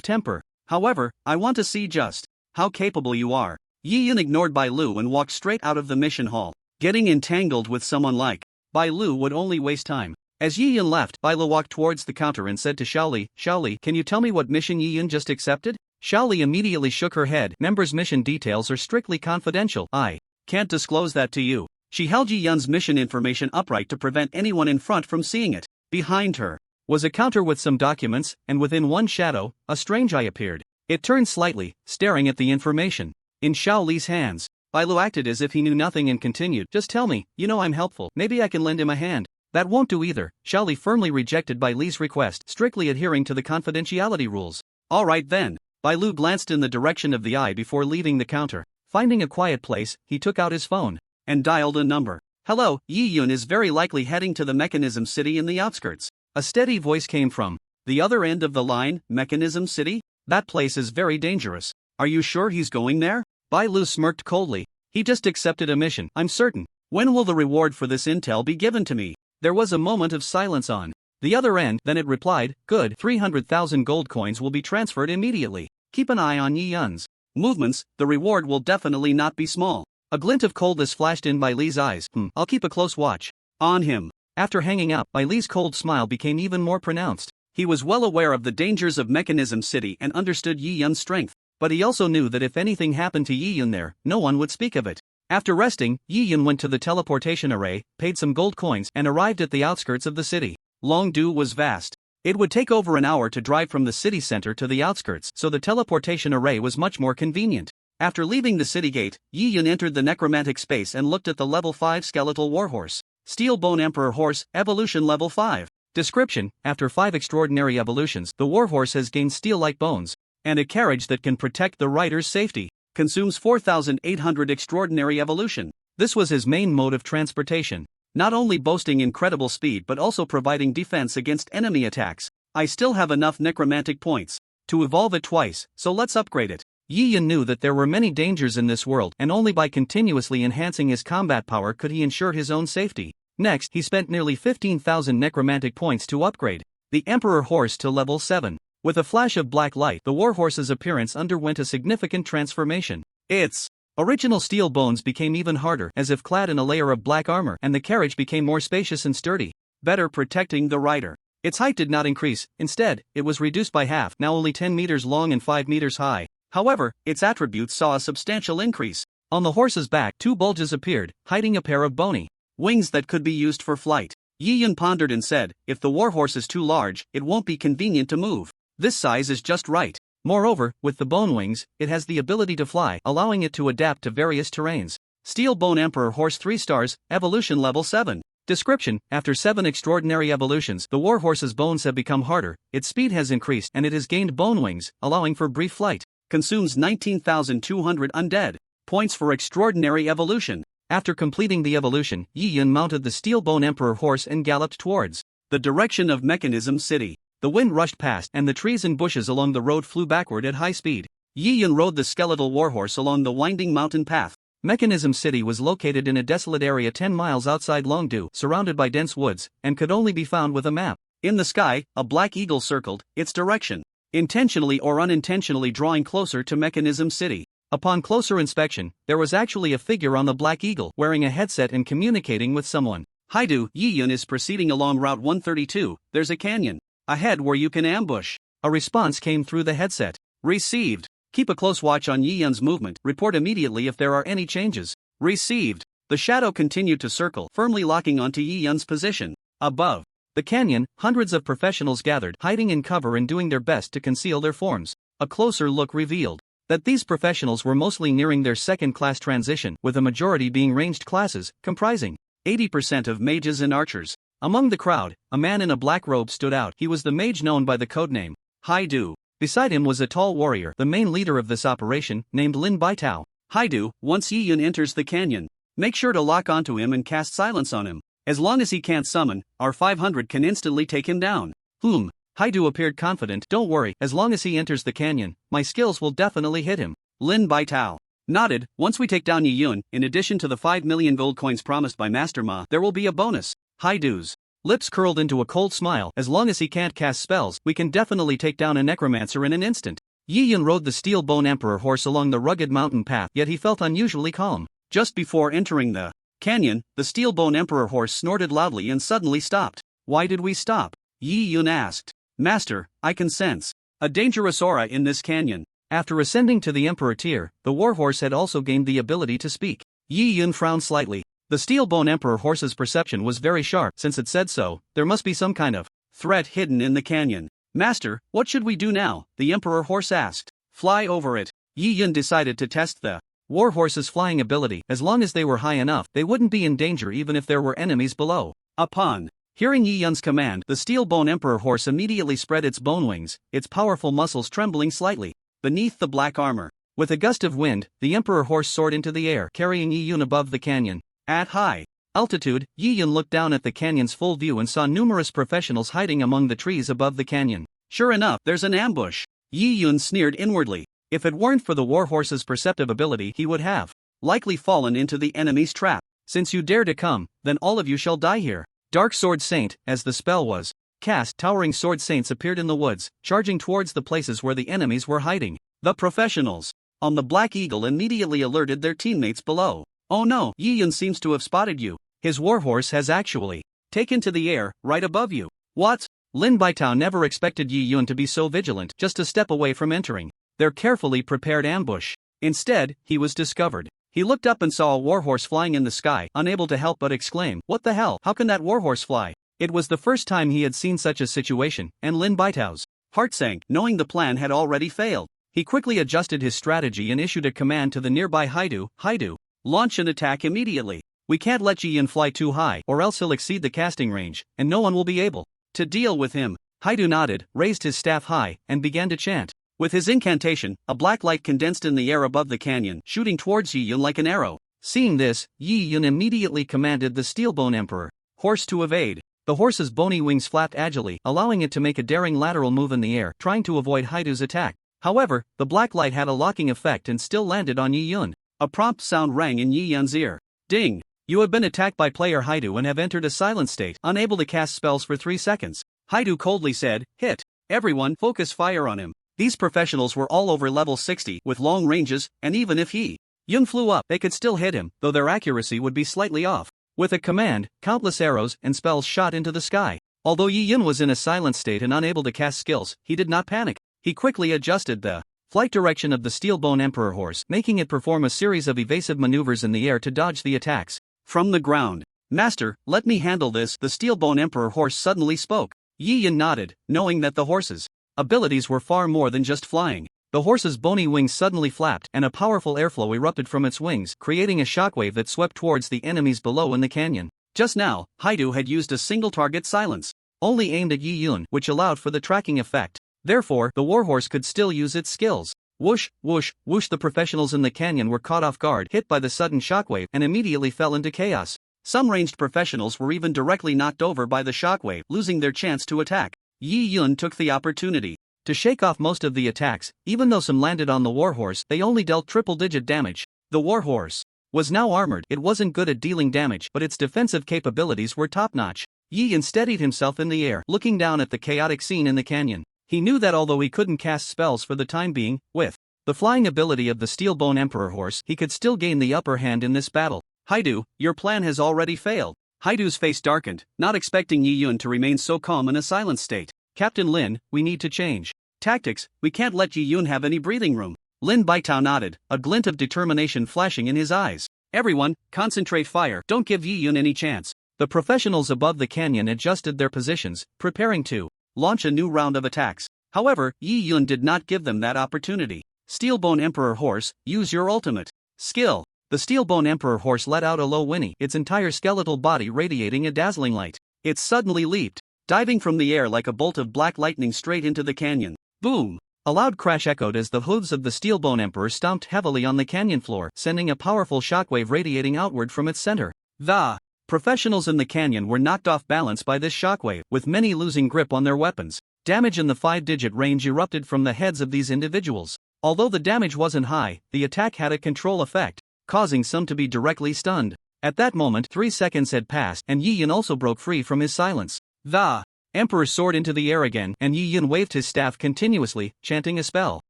S2: temper. However, I want to see just how capable you are. Yi Yun ignored Bai Lu and walked straight out of the mission hall. Getting entangled with someone like Bai Lu would only waste time. As Yi Yun left, Bai Lu walked towards the counter and said to Xiaoli, can you tell me what mission Yi Yun just accepted? Xiaoli immediately shook her head. Members' mission details are strictly confidential. I can't disclose that to you. She held Yi Yun's mission information upright to prevent anyone in front from seeing it. Behind her was a counter with some documents, and within one shadow, a strange eye appeared. It turned slightly, staring at the information. In Xiaoli's hands, Bai Lu acted as if he knew nothing and continued, just tell me, you know I'm helpful, maybe I can lend him a hand. That won't do either. Xiaoli firmly rejected Bai Li's request, strictly adhering to the confidentiality rules. Alright then. Bai Lu glanced in the direction of the eye before leaving the counter. Finding a quiet place, he took out his phone and dialed a number. Hello, Yi Yun is very likely heading to the Mechanism City in the outskirts. A steady voice came from the other end of the line. Mechanism City? That place is very dangerous. Are you sure he's going there? Bai Lu smirked coldly. He just accepted a mission, I'm certain. When will the reward for this intel be given to me? There was a moment of silence on the other end, then it replied, good, 300,000 gold coins will be transferred immediately. Keep an eye on Yi Yun's movements, the reward will definitely not be small. A glint of coldness flashed in Bai Li's eyes. I'll keep a close watch on him. After hanging up, Bai Li's cold smile became even more pronounced. He was well aware of the dangers of Mechanism City and understood Yi Yun's strength, but he also knew that if anything happened to Yi Yun there, no one would speak of it. After resting, Yi Yun went to the teleportation array, paid some gold coins, and arrived at the outskirts of the city. Longdu was vast. It would take over an hour to drive from the city center to the outskirts, so the teleportation array was much more convenient. After leaving the city gate, Yi Yun entered the necromantic space and looked at the level 5 skeletal warhorse. Steel Bone Emperor Horse, evolution level 5. Description: after 5 extraordinary evolutions, the warhorse has gained steel-like bones and a carriage that can protect the rider's safety. Consumes 4,800 extraordinary evolution. This was his main mode of transportation, not only boasting incredible speed but also providing defense against enemy attacks. I still have enough necromantic points to evolve it twice, so let's upgrade it. Yi Yun knew that there were many dangers in this world, and only by continuously enhancing his combat power could he ensure his own safety. Next, he spent nearly 15,000 necromantic points to upgrade the Emperor Horse to level 7. With a flash of black light, the warhorse's appearance underwent a significant transformation. Its original steel bones became even harder, as if clad in a layer of black armor, and the carriage became more spacious and sturdy, better protecting the rider. Its height did not increase, instead, it was reduced by half, now only 10 meters long and 5 meters high. However, its attributes saw a substantial increase. On the horse's back, 2 bulges appeared, hiding a pair of bony wings that could be used for flight. Yi Yun pondered and said, if the warhorse is too large, it won't be convenient to move. This size is just right. Moreover, with the bone wings, it has the ability to fly, allowing it to adapt to various terrains. Steel Bone Emperor Horse 3 stars, evolution level 7.
S1: Description: after 7 extraordinary evolutions, the warhorse's bones have become harder, its speed has increased, and it has gained bone wings, allowing for brief flight.
S2: Consumes 19,200 undead points for extraordinary evolution.
S1: After completing the evolution, Yi Yun mounted the Steel Bone Emperor horse and galloped towards
S2: the direction of Mechanism City.
S1: The wind rushed past, and the trees and bushes along the road flew backward at high speed.
S2: Yi Yun rode the skeletal warhorse along the winding mountain path.
S1: Mechanism City was located in a desolate area 10 miles outside Longdu, surrounded by dense woods, and could only be found with a map.
S2: In the sky, a black eagle circled its direction, intentionally or unintentionally drawing closer to Mechanism City.
S1: Upon closer inspection, there was actually a figure on the black eagle, wearing a headset and communicating with someone.
S2: Haidu, Yi Yun is proceeding along Route 132, there's a canyon ahead where you can ambush.
S1: A response came through the headset.
S2: Received. Keep a close watch on Yi Yun's movement, report immediately if there are any changes. Received. The shadow continued to circle, firmly locking onto Yi Yun's position. Above
S1: the canyon, hundreds of professionals gathered, hiding in cover and doing their best to conceal their forms. A closer look revealed that these professionals were mostly nearing their second-class transition, with a majority being ranged classes, comprising
S2: 80% of mages and archers.
S1: Among the crowd, a man in a black robe stood out. He was the mage known by the codename
S2: Haidu.
S1: Beside him was a tall warrior, the main leader of this operation, named Lin Baitao.
S2: Haidu, once Yi Yun enters the canyon, make sure to lock onto him and cast silence on him. As long as he can't summon, our 500 can instantly take him down.
S1: Haidu appeared confident. Don't worry, as long as he enters the canyon, my skills will definitely hit him.
S2: Lin Baitao nodded. Once we take down Yi Yun, in addition to the 5 million gold coins promised by Master Ma, there will be a bonus.
S1: Haidu's lips curled into a cold smile. As long as he can't cast spells, we can definitely take down a necromancer in an instant. Yi Yun rode the Steel Bone Emperor horse along the rugged mountain path, yet he felt unusually calm.
S2: Just before entering the canyon, the Steel Bone Emperor horse snorted loudly and suddenly stopped. Why did we stop? Yi Yun asked. Master, I can sense a dangerous aura in this canyon.
S1: After ascending to the Emperor tier, the warhorse had also gained the ability to speak. Yi Yun frowned slightly. The Steel Bone Emperor horse's perception was very sharp. Since it said so, there must be some kind of
S2: threat hidden in the canyon. Master, what should we do now? The Emperor horse asked. Fly over it. Yi Yun decided to test the
S1: warhorse's flying ability. As long as they were high enough, they wouldn't be in danger even if there were enemies below.
S2: Upon hearing Yi Yun's command, the Steel Bone Emperor horse immediately spread its bone wings, its powerful muscles trembling slightly beneath the black armor.
S1: With a gust of wind, the Emperor horse soared into the air, carrying Yi Yun above the canyon.
S2: At high
S1: altitude, Yi Yun looked down at the canyon's full view and saw numerous professionals hiding among the trees above the canyon.
S2: Sure enough, there's an ambush. Yi Yun sneered inwardly. If it weren't for the warhorse's perceptive ability, he would have likely fallen into the enemy's trap.
S1: Since you dare to come, then all of you shall die here. Dark Sword Saint, as the spell was cast, towering sword saints appeared in the woods, charging towards the places where the enemies were hiding.
S2: The professionals on the Black Eagle immediately alerted their teammates below. Oh no, Yi Yun seems to have spotted you.
S1: His warhorse has actually
S2: taken to the air, right above you.
S1: What? Lin Baitao never expected Yi Yun to be so vigilant, just a step away from entering their carefully prepared ambush. Instead, he was discovered. He looked up and saw a warhorse flying in the sky, unable to help but exclaim, "What the hell? How can that warhorse fly?" It was the first time he had seen such a situation, and Lin Baitao's
S2: heart sank, knowing the plan had already failed.
S1: He quickly adjusted his strategy and issued a command to the nearby Haidu, "Haidu,
S2: launch an attack immediately.
S1: We can't let Yi Yun fly too high, or else he'll exceed the casting range, and no one will be able
S2: to deal with him."
S1: Haidu nodded, raised his staff high, and began to chant.
S2: With his incantation, a black light condensed in the air above the canyon, shooting towards Yi Yun like an arrow.
S1: Seeing this, Yi Yun immediately commanded the Steel Bone Emperor horse to evade. The horse's bony wings flapped agilely, allowing it to make a daring lateral move in the air, trying to avoid Haidu's attack. However, the black light had a locking effect and still landed on Yi Yun.
S2: A prompt sound rang in Yi Yun's ear. Ding!
S1: You have been attacked by player Haidu and have entered a silent state, unable to cast spells for 3 seconds.
S2: Haidu coldly said, "Hit. Everyone, focus fire on him." These professionals were all over level 60, with long ranges, and even if Yi Yun flew up, they could still hit him, though their accuracy would be slightly off. With a command, countless arrows and spells shot into the sky. Although Yi Yun was in a silent state and unable to cast skills, he did not panic. He quickly adjusted the flight direction of the Steel Bone Emperor horse, making it perform a series of evasive maneuvers in the air to dodge the attacks from the ground. "Master, let me handle this," the Steel Bone Emperor horse suddenly spoke. Yi Yun nodded, knowing that the horse's abilities were far more than just flying. The horse's bony wings suddenly flapped, and a powerful airflow erupted from its wings, creating a shockwave that swept towards the enemies below in the canyon. Just now, Haidu had used a single target silence, only aimed at Yi Yun, which allowed for the tracking effect. Therefore, the warhorse could still use its skills. Whoosh, whoosh, whoosh. The professionals in the canyon were caught off guard, hit by the sudden shockwave, and immediately fell into chaos. Some ranged professionals were even directly knocked over by the shockwave, losing their chance to attack. Yi Yun took the opportunity to shake off most of the attacks. Even though some landed on the warhorse, they only dealt triple-digit damage. The warhorse was now armored. It wasn't good at dealing damage, but its defensive capabilities were top-notch. Yi Yun steadied himself in the air, looking down at the chaotic scene in the canyon. He knew that although he couldn't cast spells for the time being, with the flying ability of the Steelbone Emperor horse, he could still gain the upper hand in this battle. Haidu, your plan has already failed. Haidu's face darkened, not expecting Yi Yun to remain so calm in a silent state. Captain Lin, we need to change tactics. We can't let Yi Yun have any breathing room. Lin Baitao nodded, a glint of determination flashing in his eyes. Everyone, concentrate fire. Don't give Yi Yun any chance. The professionals above the canyon adjusted their positions, preparing to launch a new round of attacks. However, Yi Yun did not give them that opportunity. Steelbone Emperor horse, use your ultimate skill. The Steelbone Emperor horse let out a low whinny, its entire skeletal body radiating a dazzling light. It suddenly leaped, diving from the air like a bolt of black lightning straight into the canyon. Boom! A loud crash echoed as the hooves of the Steelbone Emperor stomped heavily on the canyon floor, sending a powerful shockwave radiating outward from its center. The professionals in the canyon were knocked off balance by this shockwave, with many losing grip on their weapons. Damage in the 5-digit range erupted from the heads of these individuals. Although the damage wasn't high, the attack had a control effect, causing some to be directly stunned. At that moment, 3 seconds had passed, and Yi Yun also broke free from his silence. The Emperor soared into the air again, and Yi Yun waved his staff continuously, chanting a spell.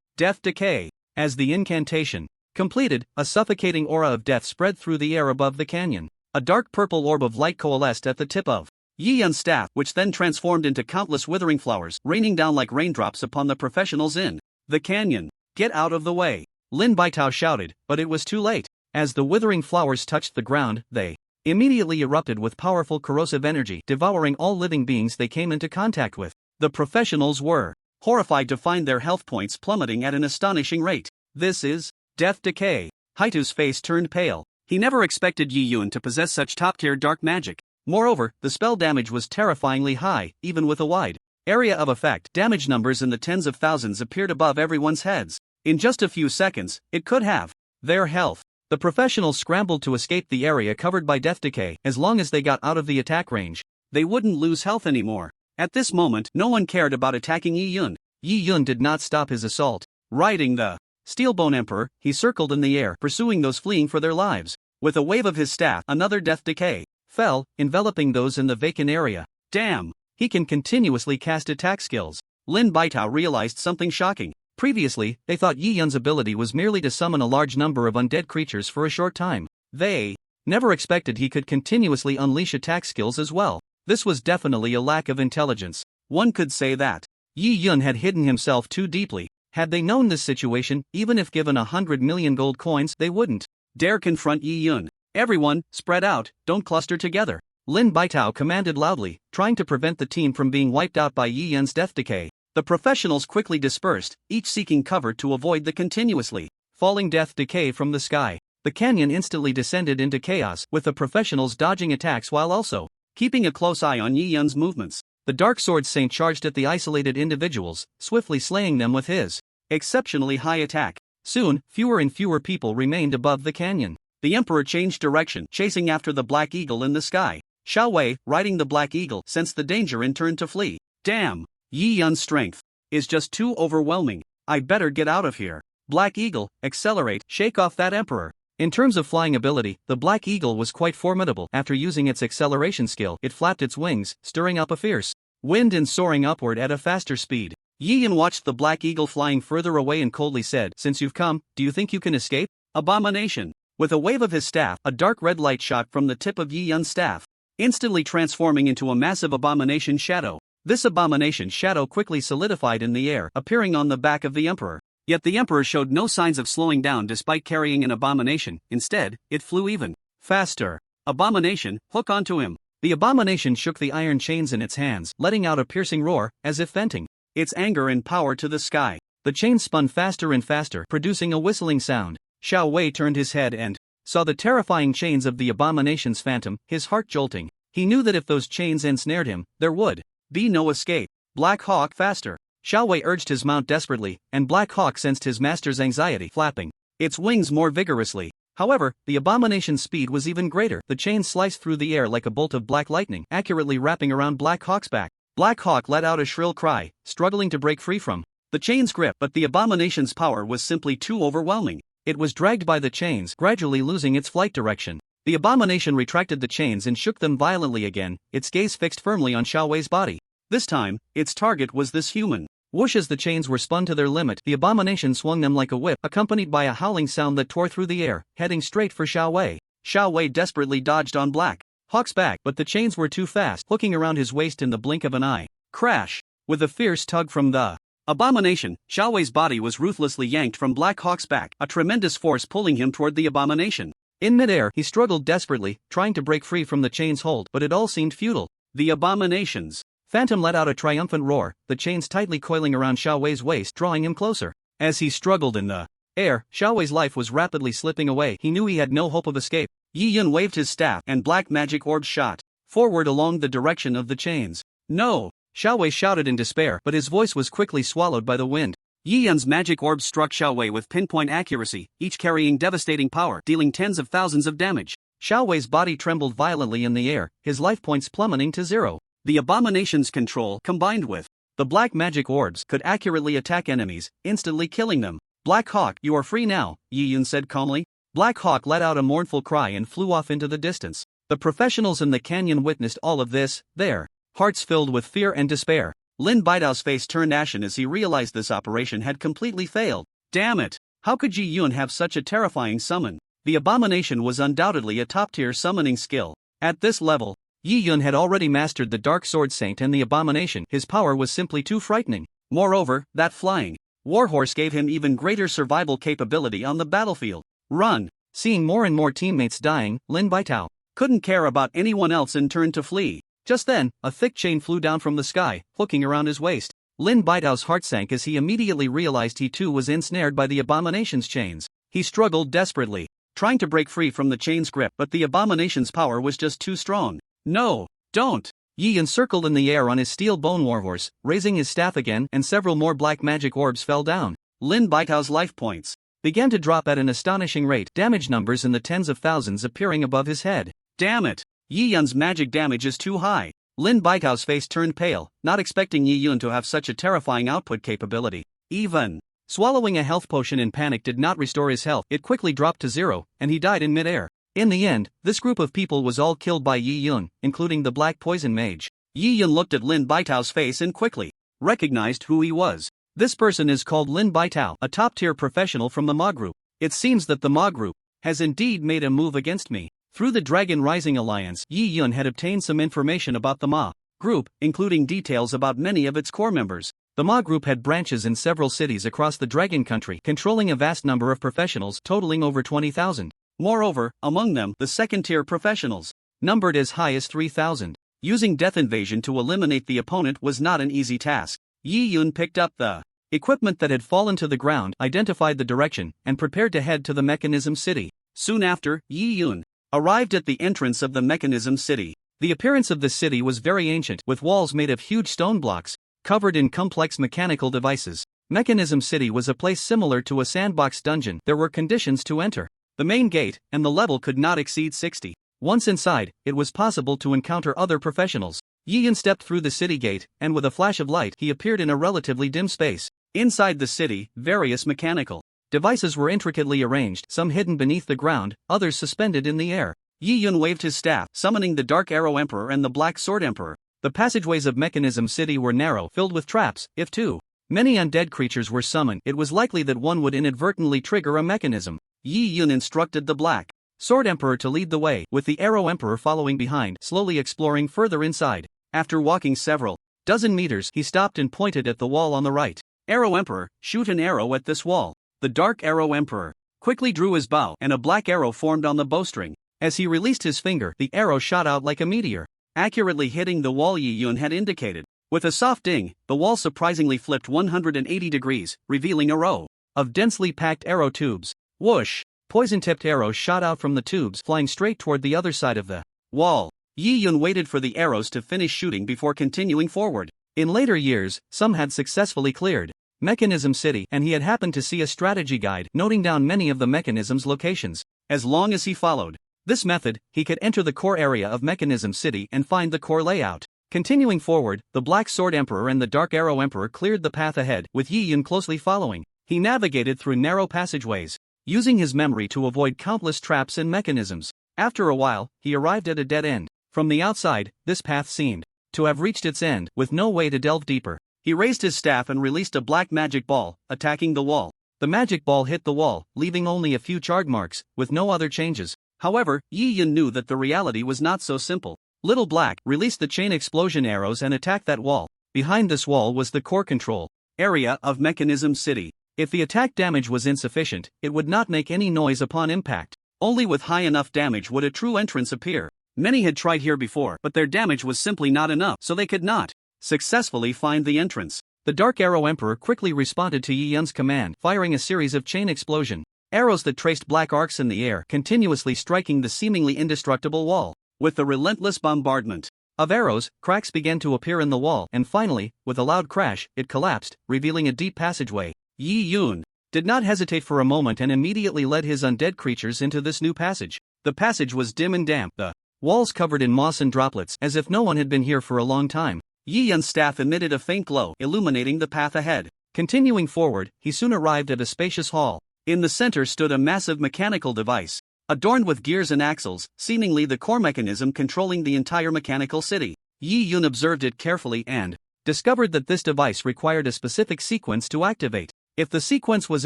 S2: Death Decay. As the incantation completed, a suffocating aura of death spread through the air above the canyon. A dark purple orb of light coalesced at the tip of Yi Yun's staff, which then transformed into countless withering flowers, raining down like raindrops upon the professionals in the canyon. Get out of the way! Lin Baitao shouted, but it was too late. As the withering flowers touched the ground, they immediately erupted with powerful corrosive energy, devouring all living beings they came into contact with. The professionals were horrified to find their health points plummeting at an astonishing rate. This is Death Decay. Haitu's face turned pale. He never expected Yi Yun to possess such top-tier dark magic. Moreover, the spell damage was terrifyingly high, even with a wide area of effect. Damage numbers in the tens of thousands appeared above everyone's heads. In just a few seconds, it could have their health. The professionals scrambled to escape the area covered by Death Decay. As long as they got out of the attack range, they wouldn't lose health anymore. At this moment, no one cared about attacking Yi Yun. Yi Yun did not stop his assault. Riding the Steelbone Emperor, he circled in the air, pursuing those fleeing for their lives. With a wave of his staff, another Death Decay fell, enveloping those in the vacant area. Damn! He can continuously cast attack skills. Lin Baitao realized something shocking. Previously, they thought Yi Yun's ability was merely to summon a large number of undead creatures for a short time. They never expected he could continuously unleash attack skills as well. This was definitely a lack of intelligence. One could say that Yi Yun had hidden himself too deeply. Had they known this situation, even if given 100 million gold coins, they wouldn't dare confront Yi Yun. Everyone, spread out, don't cluster together. Lin Baitao commanded loudly, trying to prevent the team from being wiped out by Yi Yun's Death Decay. The professionals quickly dispersed, each seeking cover to avoid the continuously falling Death Decay from the sky. The canyon instantly descended into chaos, with the professionals dodging attacks while also keeping a close eye on Yi Yun's movements. The Dark Sword Saint charged at the isolated individuals, swiftly slaying them with his exceptionally high attack. Soon, fewer and fewer people remained above the canyon. The Emperor changed direction, chasing after the Black Eagle in the sky. Xiao Wei, riding the Black Eagle, sensed the danger and turned to flee. Damn! Yi Yun's strength is just too overwhelming. I better get out of here. Black Eagle, accelerate, shake off that Emperor. In terms of flying ability, the Black Eagle was quite formidable. After using its acceleration skill, it flapped its wings, stirring up a fierce wind and soaring upward at a faster speed. Yi Yun watched the Black Eagle flying further away and coldly said, "Since you've come, do you think you can escape?" Abomination! With a wave of his staff, a dark red light shot from the tip of Yi Yun's staff, instantly transforming into a massive abomination shadow. This abomination shadow quickly solidified in the air, appearing on the back of the Emperor. Yet the Emperor showed no signs of slowing down despite carrying an abomination. Instead, it flew even faster. Abomination, hook onto him. The abomination shook the iron chains in its hands, letting out a piercing roar, as if venting its anger and power to the sky. The chains spun faster and faster, producing a whistling sound. Xiao Wei turned his head and saw the terrifying chains of the abomination's phantom, his heart jolting. He knew that if those chains ensnared him, there would be no escape. Black Hawk faster. Xiao Wei urged his mount desperately, and Black Hawk sensed his master's anxiety, flapping its wings more vigorously. However, the abomination's speed was even greater. The chain sliced through the air like a bolt of black lightning, accurately wrapping around Black Hawk's back. Black Hawk let out a shrill cry, struggling to break free from the chain's grip, but the abomination's power was simply too overwhelming. It was dragged by the chains, gradually losing its flight direction. The abomination retracted the chains and shook them violently again, its gaze fixed firmly on Xiao Wei's body. This time, its target was this human. Whoosh, as the chains were spun to their limit, the abomination swung them like a whip, accompanied by a howling sound that tore through the air, heading straight for Xiao Wei. Xiao Wei desperately dodged on Black Hawk's back, but the chains were too fast, hooking around his waist in the blink of an eye. Crash! With a fierce tug from the abomination, Xiao Wei's body was ruthlessly yanked from Black Hawk's back, a tremendous force pulling him toward the abomination. In midair, he struggled desperately, trying to break free from the chain's hold, but it all seemed futile. The abomination's phantom let out a triumphant roar, the chains tightly coiling around Xiao Wei's waist, drawing him closer. As he struggled in the air, Xiao Wei's life was rapidly slipping away. He knew he had no hope of escape. Yi Yun waved his staff, and black magic orbs shot forward along the direction of the chains. No! Xiao Wei shouted in despair, but his voice was quickly swallowed by the wind. Yi Yun's magic orbs struck Xiao Wei with pinpoint accuracy, each carrying devastating power, dealing tens of thousands of damage. Xiao Wei's body trembled violently in the air, his life points plummeting to zero. The abomination's control, combined with the black magic orbs, could accurately attack enemies, instantly killing them. Black Hawk, you are free now, Yi Yun said calmly. Black Hawk let out a mournful cry and flew off into the distance. The professionals in the canyon witnessed all of this, their hearts filled with fear and despair. Lin Baidao's face turned ashen as he realized this operation had completely failed. Damn it! How could Ji Yun have such a terrifying summon? The abomination was undoubtedly a top-tier summoning skill. At this level, Yi Yun had already mastered the Dark Sword Saint and the abomination. His power was simply too frightening. Moreover, that flying warhorse gave him even greater survival capability on the battlefield. Run! Seeing more and more teammates dying, Lin Baitao couldn't care about anyone else and turned to flee. Just then, a thick chain flew down from the sky, hooking around his waist. Lin Baitao's heart sank as he immediately realized he too was ensnared by the abomination's chains. He struggled desperately, trying to break free from the chain's grip, but the abomination's power was just too strong. No, don't! Yi Yun circled in the air on his steel bone warhorse, raising his staff again, and several more black magic orbs fell down. Lin Baitao's life points began to drop at an astonishing rate, damage numbers in the tens of thousands appearing above his head. Damn it! Yi Yun's magic damage is too high. Lin Baitao's face turned pale, not expecting Yi Yun to have such a terrifying output capability. Even swallowing a health potion in panic did not restore his health. It quickly dropped to zero, and he died in midair. In the end, this group of people was all killed by Yi Yun, including the Black Poison Mage. Yi Yun looked at Lin Baitao's face and quickly recognized who he was. This person is called Lin Baitao, a top-tier professional from the Ma Group. It seems that the Ma Group has indeed made a move against me. Through the Dragon Rising Alliance, Yi Yun had obtained some information about the Ma Group, including details about many of its core members. The Ma Group had branches in several cities across the Dragon Country, controlling a vast number of professionals totaling over 20,000. Moreover, among them, the second-tier professionals, numbered as high as 3,000. Using Death Invasion to eliminate the opponent was not an easy task. Yi Yun picked up the equipment that had fallen to the ground, identified the direction, and prepared to head to the Mechanism City. Soon after, Yi Yun arrived at the entrance of the Mechanism City. The appearance of the city was very ancient, with walls made of huge stone blocks, covered in complex mechanical devices. Mechanism City was a place similar to a sandbox dungeon. There were conditions to enter the main gate, and the level could not exceed 60. Once inside, it was possible to encounter other professionals. Yi Yun stepped through the city gate, and with a flash of light, he appeared in a relatively dim space. Inside the city, various mechanical devices were intricately arranged, some hidden beneath the ground, others suspended in the air. Yi Yun waved his staff, summoning the Dark Arrow Emperor and the Black Sword Emperor. The passageways of Mechanism City were narrow, filled with traps. If too many undead creatures were summoned, it was likely that one would inadvertently trigger a mechanism. Yi Yun instructed the Black Sword Emperor to lead the way, with the Arrow Emperor following behind, slowly exploring further inside. After walking several dozen meters, he stopped and pointed at the wall on the right. Arrow Emperor, shoot an arrow at this wall. The Dark Arrow Emperor quickly drew his bow, and a black arrow formed on the bowstring. As he released his finger, the arrow shot out like a meteor, accurately hitting the wall Yi Yun had indicated. With a soft ding, the wall surprisingly flipped 180 degrees, revealing a row of densely packed arrow tubes. Whoosh! Poison-tipped arrows shot out from the tubes, flying straight toward the other side of the wall. Yi Yun waited for the arrows to finish shooting before continuing forward. In later years, some had successfully cleared Mechanism City, and he had happened to see a strategy guide noting down many of the mechanism's locations. As long as he followed this method, he could enter the core area of Mechanism City and find the core layout. Continuing forward, the Black Sword Emperor and the Dark Arrow Emperor cleared the path ahead, with Yi Yun closely following. He navigated through narrow passageways, using his memory to avoid countless traps and mechanisms. After a while, he arrived at a dead end. From the outside, this path seemed to have reached its end, with no way to delve deeper. He raised his staff and released a black magic ball, attacking the wall. The magic ball hit the wall, leaving only a few charred marks, with no other changes. However, Yi Yun knew that the reality was not so simple. Little Black released the chain explosion arrows and attacked that wall. Behind this wall was the core control area of Mechanism City. If the attack damage was insufficient, it would not make any noise upon impact. Only with high enough damage would a true entrance appear. Many had tried here before, but their damage was simply not enough, so they could not successfully find the entrance. The Dark Arrow Emperor quickly responded to Yi Yun's command, firing a series of chain explosion arrows that traced black arcs in the air, continuously striking the seemingly indestructible wall. With the relentless bombardment of arrows, cracks began to appear in the wall, and finally, with a loud crash, it collapsed, revealing a deep passageway. Yi Yun did not hesitate for a moment and immediately led his undead creatures into this new passage. The passage was dim and damp, the walls covered in moss and droplets, as if no one had been here for a long time. Yi Yun's staff emitted a faint glow, illuminating the path ahead. Continuing forward, he soon arrived at a spacious hall. In the center stood a massive mechanical device, adorned with gears and axles, seemingly the core mechanism controlling the entire mechanical city. Yi Yun observed it carefully and discovered that this device required a specific sequence to activate. If the sequence was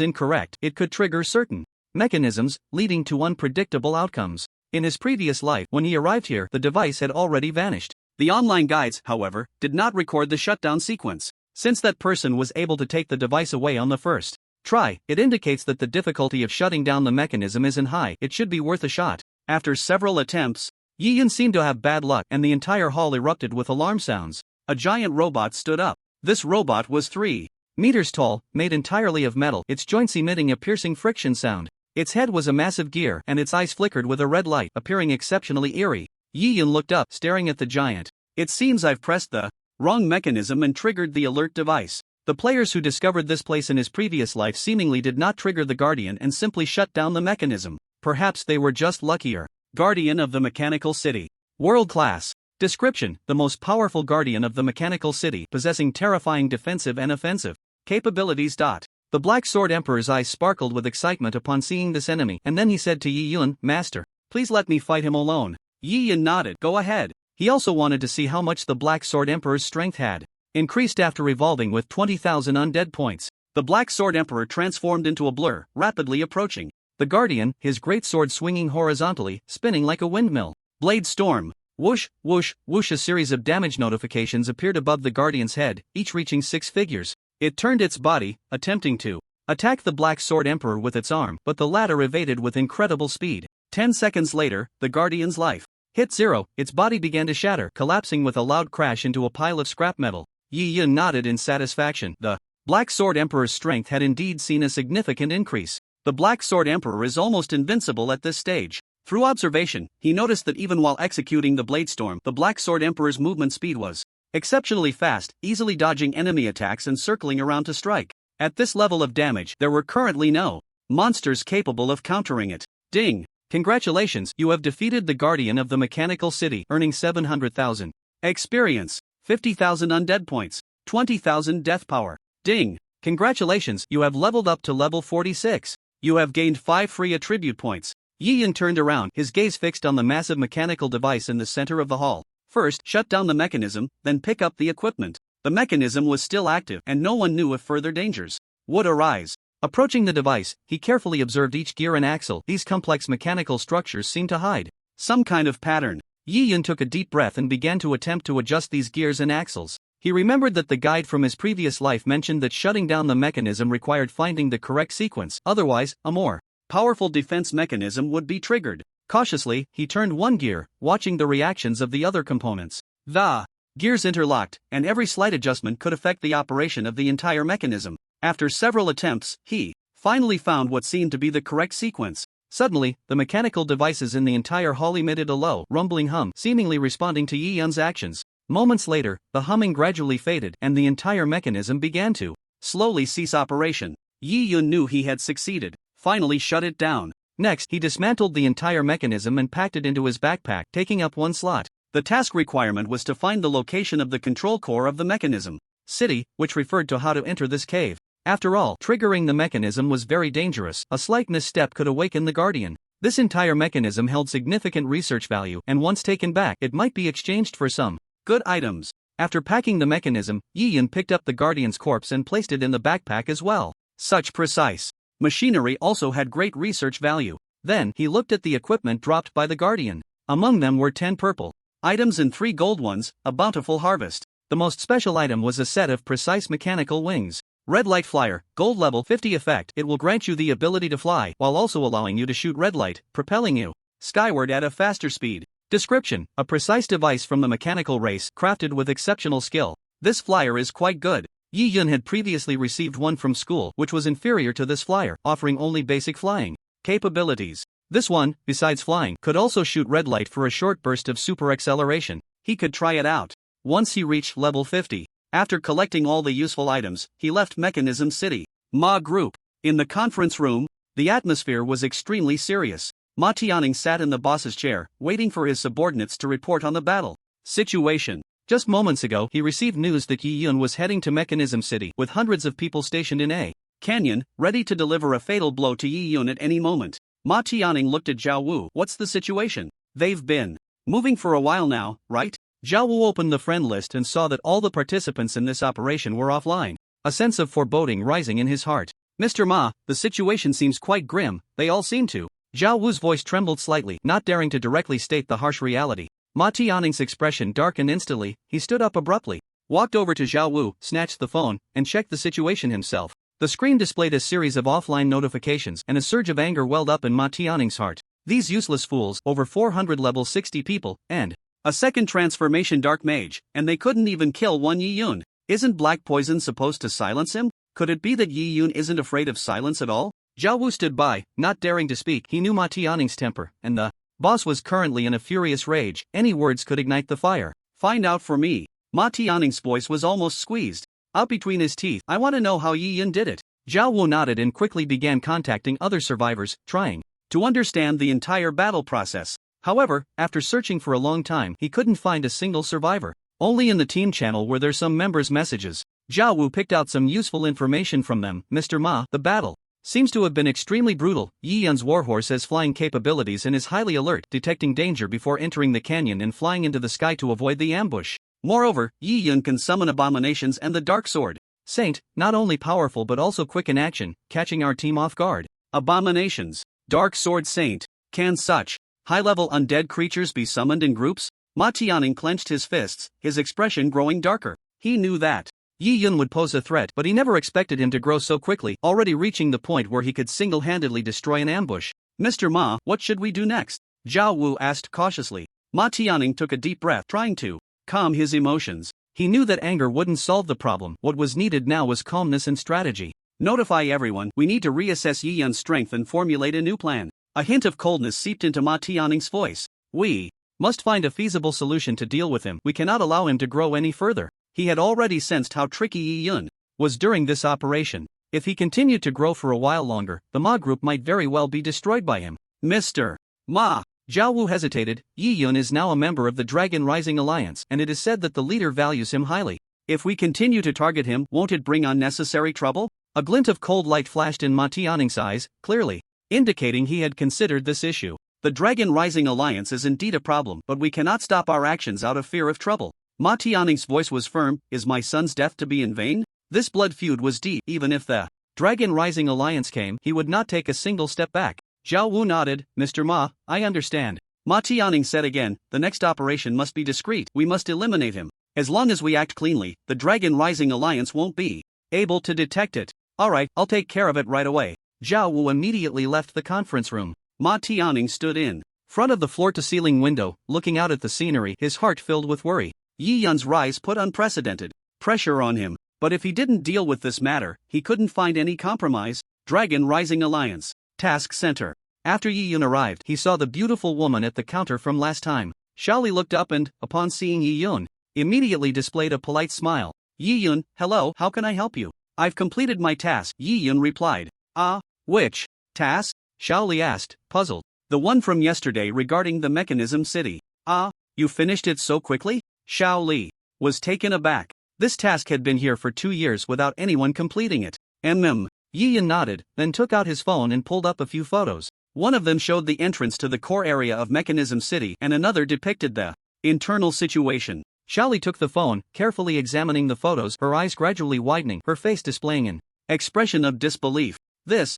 S2: incorrect, it could trigger certain mechanisms, leading to unpredictable outcomes. In his previous life, when he arrived here, the device had already vanished. The online guides, however, did not record the shutdown sequence. Since that person was able to take the device away on the first try, it indicates that the difficulty of shutting down the mechanism isn't high. It should be worth a shot. After several attempts, Yi Yun seemed to have bad luck, and the entire hall erupted with alarm sounds. A giant robot stood up. This robot was 3 meters tall, made entirely of metal, its joints emitting a piercing friction sound. Its head was a massive gear, and its eyes flickered with a red light, appearing exceptionally eerie. Yi Yun looked up, staring at the giant. It seems I've pressed the wrong mechanism and triggered the alert device. The players who discovered this place in his previous life seemingly did not trigger the Guardian and simply shut down the mechanism. Perhaps they were just luckier. Guardian of the Mechanical City. World class. Description: the most powerful Guardian of the Mechanical City, possessing terrifying defensive and offensive capabilities. The Black Sword Emperor's eyes sparkled with excitement upon seeing this enemy, and then he said to Yi Yun, "Master, please let me fight him alone." Yi Yun nodded. Go ahead. He also wanted to see how much the Black Sword Emperor's strength had increased after revolving with 20,000 undead points. The Black Sword Emperor transformed into a blur, rapidly approaching the Guardian, his great sword swinging horizontally, spinning like a windmill. Blade Storm. Whoosh, whoosh, whoosh. A series of damage notifications appeared above the Guardian's head, each reaching 6 figures. It turned its body, attempting to attack the Black Sword Emperor with its arm, but the latter evaded with incredible speed. 10 seconds later, the Guardian's life hit 0, its body began to shatter, collapsing with a loud crash into a pile of scrap metal. Yi Yun nodded in satisfaction. The Black Sword Emperor's strength had indeed seen a significant increase. The Black Sword Emperor is almost invincible at this stage. Through observation, he noticed that even while executing the Blade Storm, the Black Sword Emperor's movement speed was exceptionally fast, easily dodging enemy attacks and circling around to strike. At this level of damage, there were currently no monsters capable of countering it. Ding! Congratulations, you have defeated the Guardian of the Mechanical City, earning 700,000 experience, 50,000 undead points, 20,000 death power. Ding! Congratulations, you have leveled up to level 46. You have gained 5 free attribute points. Yi Yun turned around, his gaze fixed on the massive mechanical device in the center of the hall. First, shut down the mechanism, then pick up the equipment. The mechanism was still active, and no one knew if further dangers would arise. Approaching the device, he carefully observed each gear and axle. These complex mechanical structures seemed to hide some kind of pattern. Yi Yun took a deep breath and began to attempt to adjust these gears and axles. He remembered that the guide from his previous life mentioned that shutting down the mechanism required finding the correct sequence, otherwise, a more powerful defense mechanism would be triggered. Cautiously, he turned one gear, watching the reactions of the other components. The gears interlocked, and every slight adjustment could affect the operation of the entire mechanism. After several attempts, he finally found what seemed to be the correct sequence.
S1: Suddenly, the mechanical devices in the entire hall emitted a low, rumbling hum, seemingly responding to Yi Yun's actions. Moments later, the humming gradually faded and the entire mechanism began to slowly cease operation. Yi Yun knew he had succeeded. Finally shut it down. Next, he dismantled the entire mechanism and packed it into his backpack, taking up one slot. The task requirement was to find the location of the control core of the mechanism. City, which referred to how to enter this cave. After all, triggering the mechanism was very dangerous. A slight misstep could awaken the Guardian. This entire mechanism held significant research value, and once taken back, it might be exchanged for some good items. After packing the mechanism, Yi Yun picked up the Guardian's corpse and placed it in the backpack as well. Such precise machinery also had great research value. Then, he looked at the equipment dropped by the Guardian. Among them were 10 purple items and 3 gold ones, a bountiful harvest. The most special item was a set of precise mechanical wings. Red light flyer, gold level 50 effect. It will grant you the ability to fly, while also allowing you to shoot red light, propelling you skyward at a faster speed. Description: a precise device from the mechanical race, crafted with exceptional skill. This flyer is quite good. Yi Yun had previously received one from school, which was inferior to this flyer, offering only basic flying capabilities. This one, besides flying, could also shoot red light for a short burst of super acceleration. He could try it out. Once he reached level 50, after collecting all the useful items, he left Mechanism City. Ma Group. In the conference room, the atmosphere was extremely serious. Ma Tianning sat in the boss's chair, waiting for his subordinates to report on the battle situation. Just moments ago, he received news that Yi Yun was heading to Mechanism City with hundreds of people stationed in a canyon, ready to deliver a fatal blow to Yi Yun at any moment. Ma Tianning looked at Zhao Wu. What's the situation? They've been moving for a while now, right? Zhao Wu opened the friend list and saw that all the participants in this operation were offline. A sense of foreboding rising in his heart. Mr. Ma, the situation seems quite grim. They all seem to. Zhao Wu's voice trembled slightly, not daring to directly state the harsh reality. Ma Tianning's expression darkened instantly. He stood up abruptly, walked over to Zhao Wu, snatched the phone, and checked the situation himself. The screen displayed a series of offline notifications, and a surge of anger welled up in Ma Tianning's heart. These useless fools, over 400 level 60 people, and a second transformation dark mage, and they couldn't even kill one Yi Yun. Isn't black poison supposed to silence him? Could it be that Yi Yun isn't afraid of silence at all? Zhao Wu stood by, not daring to speak. He knew Ma Tianning's temper, and the boss was currently in a furious rage. Any words could ignite the fire. Find out for me. Ma Tianning's voice was almost squeezed out between his teeth. I want to know how Yi Yun did it. Zhao Wu nodded and quickly began contacting other survivors, trying to understand the entire battle process. However, after searching for a long time, he couldn't find a single survivor. Only in the team channel were there some members' messages. Zhao Wu picked out some useful information from them. Mr. Ma, the battle seems to have been extremely brutal. Yi Yun's warhorse has flying capabilities and is highly alert, detecting danger before entering the canyon and flying into the sky to avoid the ambush. Moreover, Yi Yun can summon abominations and the dark sword Saint, not only powerful but also quick in action, catching our team off guard. Abominations. Dark sword Saint. Can such high-level undead creatures be summoned in groups? Ma Tianning clenched his fists, his expression growing darker. He knew that Yi Yun would pose a threat, but he never expected him to grow so quickly, already reaching the point where he could single-handedly destroy an ambush. Mr. Ma, what should we do next? Zhao Wu asked cautiously. Ma Tianning took a deep breath, trying to calm his emotions. He knew that anger wouldn't solve the problem. What was needed now was calmness and strategy. Notify everyone. We need to reassess Yi Yun's strength and formulate a new plan. A hint of coldness seeped into Ma Tianning's voice. We must find a feasible solution to deal with him. We cannot allow him to grow any further. He had already sensed how tricky Yi Yun was during this operation. If he continued to grow for a while longer, the Ma group might very well be destroyed by him. Mr. Ma. Zhao Wu hesitated. Yi Yun is now a member of the Dragon Rising Alliance, and it is said that the leader values him highly. If we continue to target him, won't it bring unnecessary trouble? A glint of cold light flashed in Ma Tianning's eyes, clearly indicating he had considered this issue. The Dragon Rising Alliance is indeed a problem, but we cannot stop our actions out of fear of trouble. Ma Tianning's voice was firm. Is my son's death to be in vain? This blood feud was deep. Even if the Dragon Rising Alliance came, he would not take a single step back. Zhao Wu nodded. Mr. Ma, I understand. Ma Tianning said again, the next operation must be discreet. We must eliminate him. As long as we act cleanly, the Dragon Rising Alliance won't be able to detect it. Alright, I'll take care of it right away. Zhao Wu immediately left the conference room. Ma Tianning stood in front of the floor-to-ceiling window, looking out at the scenery, his heart filled with worry. Yi Yun's rise put unprecedented pressure on him, but if he didn't deal with this matter, he couldn't find any compromise. Dragon Rising Alliance. Task Center.
S2: After Yi Yun arrived, he saw the beautiful woman at the counter from last time. Xiaoli looked up and, upon seeing Yi Yun, immediately displayed a polite smile. Yi Yun, hello, how can I help you? I've completed my task, Yi Yun replied. Ah, which task? Xiaoli asked, puzzled. The one from yesterday regarding the mechanism city. Ah, you finished it so quickly? Xiaoli was taken aback. This task had been here for 2 years without anyone completing it. Yi Yun nodded, then took out his phone and pulled up a few photos. One of them showed the entrance to the core area of Mechanism City and another depicted the internal situation. Xiaoli took the phone, carefully examining the photos, her eyes gradually widening, her face displaying an expression of disbelief.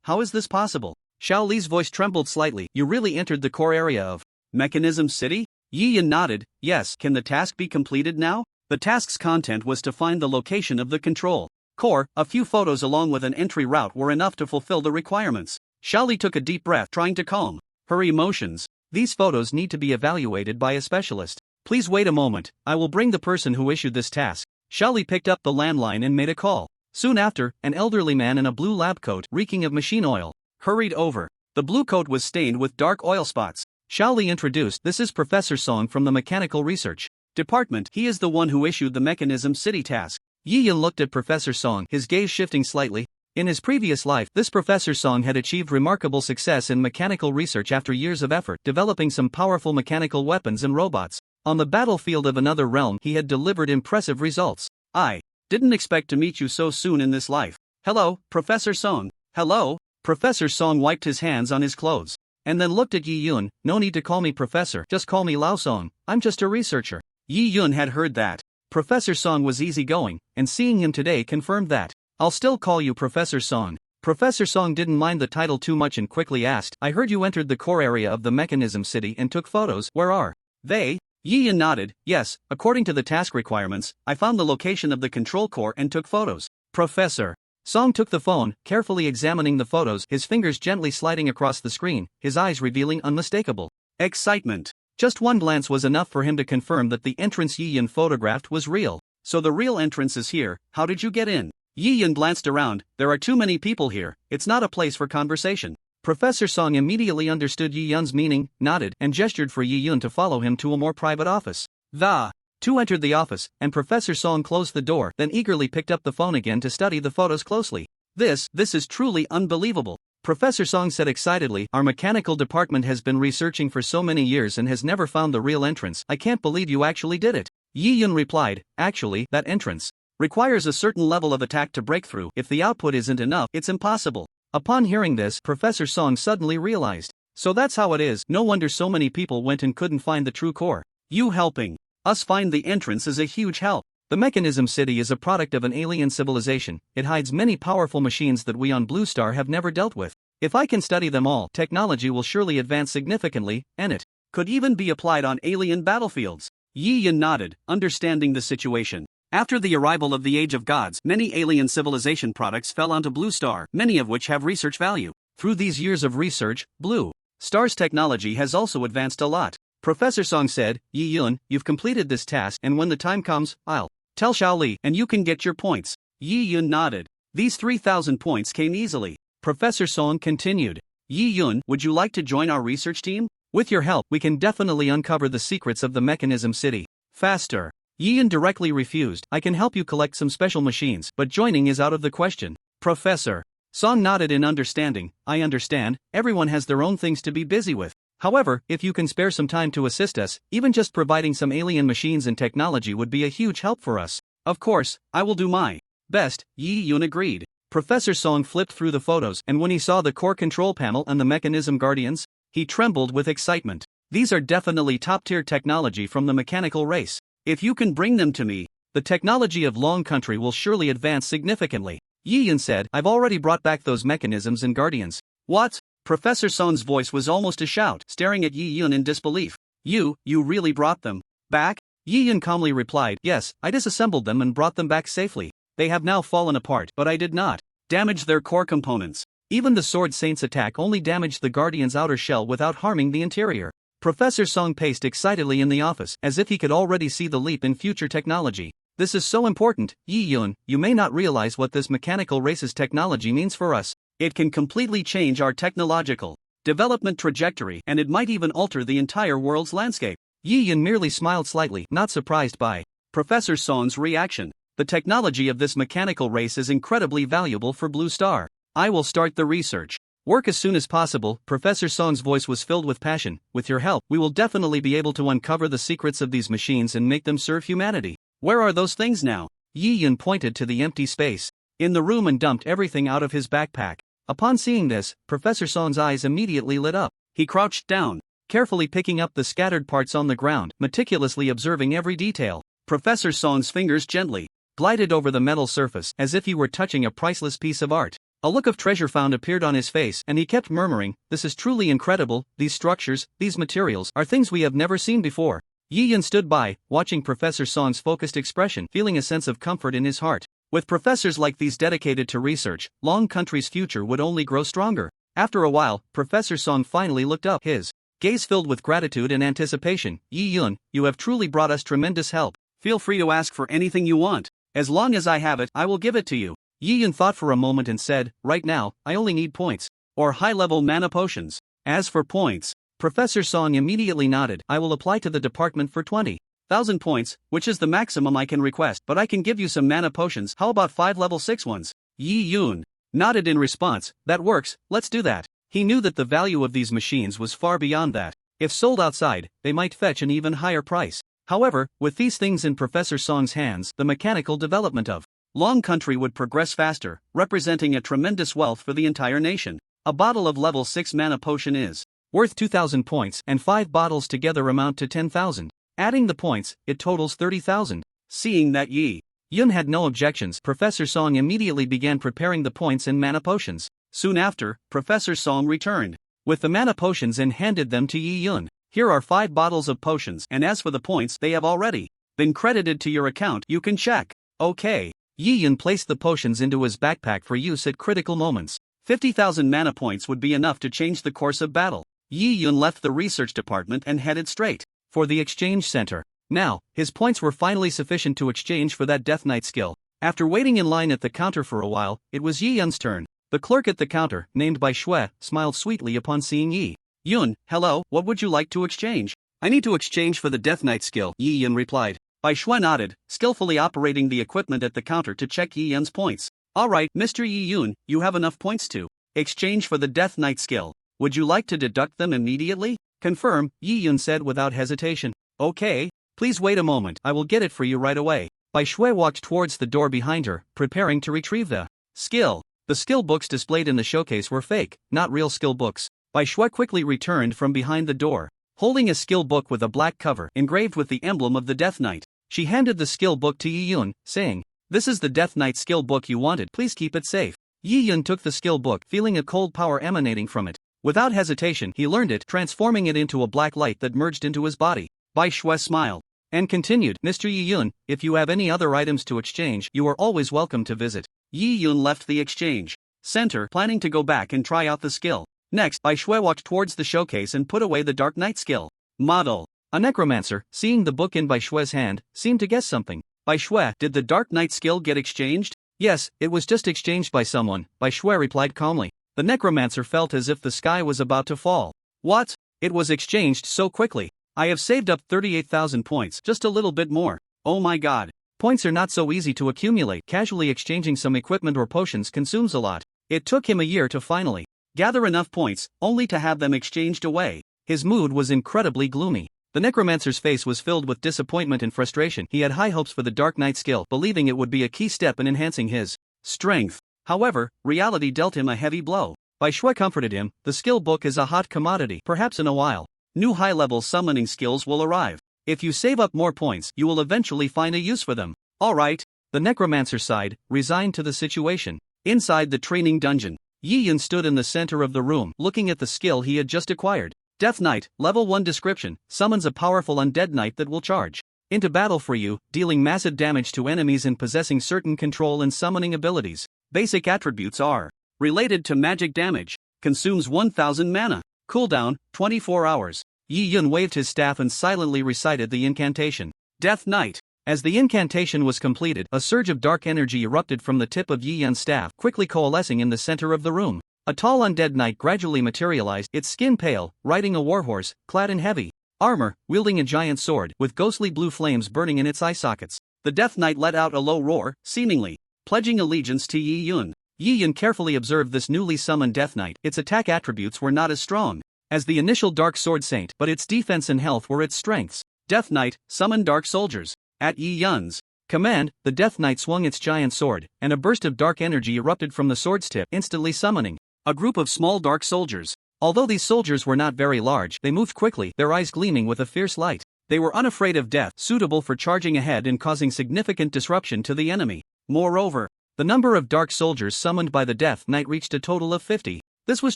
S2: How is this possible? Xiaoli's voice trembled slightly. You really entered the core area of Mechanism City? Yi Yun nodded, yes. Can the task be completed now? The task's content was to find the location of the control core. A few photos along with an entry route were enough to fulfill the requirements. Xiaoli took a deep breath, trying to calm her emotions. These photos need to be evaluated by a specialist. Please wait a moment, I will bring the person who issued this task. Xiaoli picked up the landline and made a call. Soon after, an elderly man in a blue lab coat, reeking of machine oil, hurried over. The blue coat was stained with dark oil spots. Xiaoli introduced, this is Professor Song from the Mechanical Research Department. He is the one who issued the Mechanism City task. Yi Yun looked at Professor Song, his gaze shifting slightly. In his previous life, this Professor Song had achieved remarkable success in mechanical research after years of effort, developing some powerful mechanical weapons and robots. On the battlefield of another realm, he had delivered impressive results. I didn't expect to meet you so soon in this life. Hello, Professor Song. Hello? Professor Song wiped his hands on his clothes, and then looked at Yi Yun. No need to call me Professor, just call me Lao Song. I'm just a researcher. Yi Yun had heard that Professor Song was easygoing, and seeing him today confirmed that. I'll still call you Professor Song. Professor Song didn't mind the title too much and quickly asked, I heard you entered the core area of the Mechanism City and took photos. Where are they? Yi Yun nodded, yes, according to the task requirements, I found the location of the control core and took photos. Professor Song took the phone, carefully examining the photos, his fingers gently sliding across the screen, his eyes revealing unmistakable excitement. Just one glance was enough for him to confirm that the entrance Yi Yun photographed was real. So the real entrance is here. How did you get in? Yi Yun glanced around. There are too many people here, it's not a place for conversation. Professor Song immediately understood Yi Yun's meaning, nodded, and gestured for Yi Yun to follow him to a more private office. The two entered the office, and Professor Song closed the door, then eagerly picked up the phone again to study the photos closely. This is truly unbelievable. Professor Song said excitedly, our mechanical department has been researching for so many years and has never found the real entrance. I can't believe you actually did it. Yi Yun replied, actually, that entrance requires a certain level of attack to break through. If the output isn't enough, it's impossible. Upon hearing this, Professor Song suddenly realized. So that's how it is. No wonder so many people went and couldn't find the true core. You helping us find the entrance is a huge help. The Mechanism City is a product of an alien civilization. It hides many powerful machines that we on Blue Star have never dealt with. If I can study them all, technology will surely advance significantly, and it could even be applied on alien battlefields. Yi Yun nodded, understanding the situation. After the arrival of the Age of Gods, many alien civilization products fell onto Blue Star, many of which have research value. Through these years of research, Blue Star's technology has also advanced a lot. Professor Song said, Yi Yun, you've completed this task, and when the time comes, I'll tell Xiaoli, and you can get your points. Yi Yun nodded. These 3,000 points came easily. Professor Song continued. Yi Yun, would you like to join our research team? With your help, we can definitely uncover the secrets of the Mechanism City faster. Yi Yun directly refused. I can help you collect some special machines, but joining is out of the question. Professor Song nodded in understanding. I understand, everyone has their own things to be busy with. However, if you can spare some time to assist us, even just providing some alien machines and technology would be a huge help for us. Of course, I will do my best, Yi Yun agreed. Professor Song flipped through the photos, and when he saw the core control panel and the mechanism guardians, he trembled with excitement. These are definitely top-tier technology from the mechanical race. If you can bring them to me, the technology of Long Country will surely advance significantly. Yi Yun said, I've already brought back those mechanisms and guardians. What? Professor Song's voice was almost a shout, staring at Yi Yun in disbelief. You really brought them back? Yi Yun calmly replied, yes, I disassembled them and brought them back safely. They have now fallen apart, but I did not damage their core components. Even the Sword Saint's attack only damaged the Guardian's outer shell without harming the interior. Professor Song paced excitedly in the office, as if he could already see the leap in future technology. This is so important, Yi Yun, you may not realize what this mechanical race's technology means for us. It can completely change our technological development trajectory, and it might even alter the entire world's landscape.
S1: Yi Yun merely smiled slightly, not surprised by
S2: Professor Song's reaction. The technology of this mechanical race is incredibly valuable for Blue Star. I will start the research. Work as soon as possible. Professor Song's voice was filled with passion. With your help, we will definitely be able to uncover the secrets of these machines and make them serve humanity. Where are those things now?
S1: Yi Yun pointed to the empty space
S2: in the room and dumped everything out of his backpack.
S1: Upon seeing this, Professor Song's eyes immediately lit up.
S2: He crouched down,
S1: carefully picking up the scattered parts on the ground, meticulously observing every detail.
S2: Professor Song's fingers gently
S1: glided over the metal surface as if he were touching a priceless piece of art. A look of treasure found appeared on his face, and he kept murmuring, "This is truly incredible. These structures, these materials, are things we have never seen before." Yi Yun stood by, watching Professor Song's focused expression, feeling a sense of comfort in his heart. With professors like these dedicated to research, Long Country's future would only grow stronger. After a while, Professor Song finally looked up, his gaze filled with gratitude and anticipation. "Yi Yun, you have truly brought us tremendous help.
S2: Feel free to ask for anything you want. As long as I have it, I will give it to you."
S1: Yi Yun thought for a moment and said, "Right now, I only need points,
S2: or high-level mana potions. As for points,"
S1: Professor Song immediately nodded, "I will apply to the department for
S2: 20,000 points, which is the maximum I can request, but I can give you some mana potions. How about 5 level 6 ones?
S1: Yi Yun nodded in response, "That works, let's do that." He knew that the value of these machines was far beyond that. If sold outside, they might fetch an even higher price. However, with these things in Professor Song's hands, the mechanical development of
S2: Long Country would progress faster, representing a tremendous wealth for the entire nation. A bottle of level 6 mana potion is
S1: worth 2,000 points, and 5 bottles together amount to 10,000. Adding the points, it totals 30,000.
S2: Seeing that Yi
S1: Yun had no objections, Professor Song immediately began preparing the points and mana potions.
S2: Soon after, Professor Song returned
S1: with the mana potions and handed them to Yi Yun.
S2: "Here are 5 bottles of potions, and as for the points, they have already been credited to your account. You can check."
S1: "Okay." Yi Yun placed the potions into his backpack for use at critical moments.
S2: 50,000 mana points would be enough to change the course of battle. Yi Yun left the research department and headed straight
S1: for the exchange center. Now, his points were finally sufficient to exchange for that Death Knight skill. After waiting in line at the counter for a while, it was Yi Yun's turn. The clerk at the counter, named Bai Shui, smiled sweetly upon seeing Yi
S2: Yun. "Hello, what would you like to exchange?" "I need to exchange for the Death Knight skill," Yi Yun replied. Bai Shui nodded, skillfully operating the equipment at the counter to check Yi Yun's points. "Alright, Mr. Yi Yun, you have enough points to exchange for the Death Knight skill. Would you like to deduct them immediately?"
S1: "Confirm," Yi Yun said without hesitation.
S2: "Okay, please wait a moment,
S1: I will get it for you right away." Bai Shui walked towards the door behind her, preparing to retrieve the
S2: skill.
S1: The skill books displayed in the showcase were fake, not real skill books. Bai Shui quickly returned from behind the door, holding a skill book with a black cover engraved with the emblem of the Death Knight. She handed the skill book to Yi Yun, saying, "This is the Death Knight skill book you wanted, please keep it safe." Yi Yun took the skill book, feeling a cold power emanating from it. Without hesitation, he learned it, transforming it into a black light that merged into his body.
S2: Bai Shui smiled
S1: and continued, "Mr. Yi Yun, if you have any other items to exchange, you are always welcome to visit."
S2: Yi Yun left the exchange center, planning to go back and try out the skill. Next, Bai Shui walked towards the showcase and put away the Dark Knight skill model.
S1: A necromancer, seeing the book in Bai Shui's hand, seemed to guess something.
S2: "Bai Shui, did the Dark Knight skill get exchanged?"
S1: "Yes, it was just exchanged by someone," Bai Shui replied calmly. The necromancer felt as if the sky was about to fall.
S2: "What?
S1: It was exchanged so quickly.
S2: I have saved up 38,000 points, just a little bit more. Oh my god."
S1: Points are not so easy to accumulate. Casually exchanging some equipment or potions consumes a lot. It took him a year to finally
S2: gather enough points, only to have them exchanged away.
S1: His mood was incredibly gloomy. The necromancer's face was filled with disappointment and frustration. He had high hopes for the Dark Knight skill, believing it would be a key step in enhancing his
S2: strength. However, reality dealt him a heavy blow.
S1: Bai Shui comforted him, "The skill book is a hot commodity. Perhaps in a while,
S2: new high-level summoning skills will arrive.
S1: If you save up more points, you will eventually find a use for them."
S2: "Alright."
S1: The necromancer sighed, resigned to the situation. Inside the training dungeon, Yi Yun stood in the center of the room, looking at the skill he had just acquired. Death Knight, level 1 description, summons a powerful undead knight that will charge into battle for you, dealing massive damage to enemies and possessing certain control and summoning abilities.
S2: Basic attributes are related to magic damage, consumes 1000 mana, cooldown, 24 hours.
S1: Yi Yun waved his staff and silently recited the incantation.
S2: Death Knight.
S1: As the incantation was completed, a surge of dark energy erupted from the tip of Yi Yun's staff, quickly coalescing in the center of the room. A tall undead knight gradually materialized, its skin pale, riding a warhorse, clad in heavy armor, wielding a giant sword, with ghostly blue flames burning in its eye sockets. The Death Knight let out a low roar, seemingly pledging allegiance to Yi Yun. Yi Yun carefully observed this newly summoned Death Knight. Its attack attributes were not as strong as the initial Dark Sword Saint, but its defense and health were its strengths. Death Knight, summon Dark Soldiers. At Yi Yun's command, the Death Knight swung its giant sword, and a burst of dark energy erupted from the sword's tip, instantly summoning a group of small dark soldiers. Although these soldiers were not very large, they moved quickly, their eyes gleaming with a fierce light. They were unafraid of death, suitable for charging ahead and causing significant disruption to the enemy. Moreover, the number of dark soldiers summoned by the Death Knight reached a total of 50. This was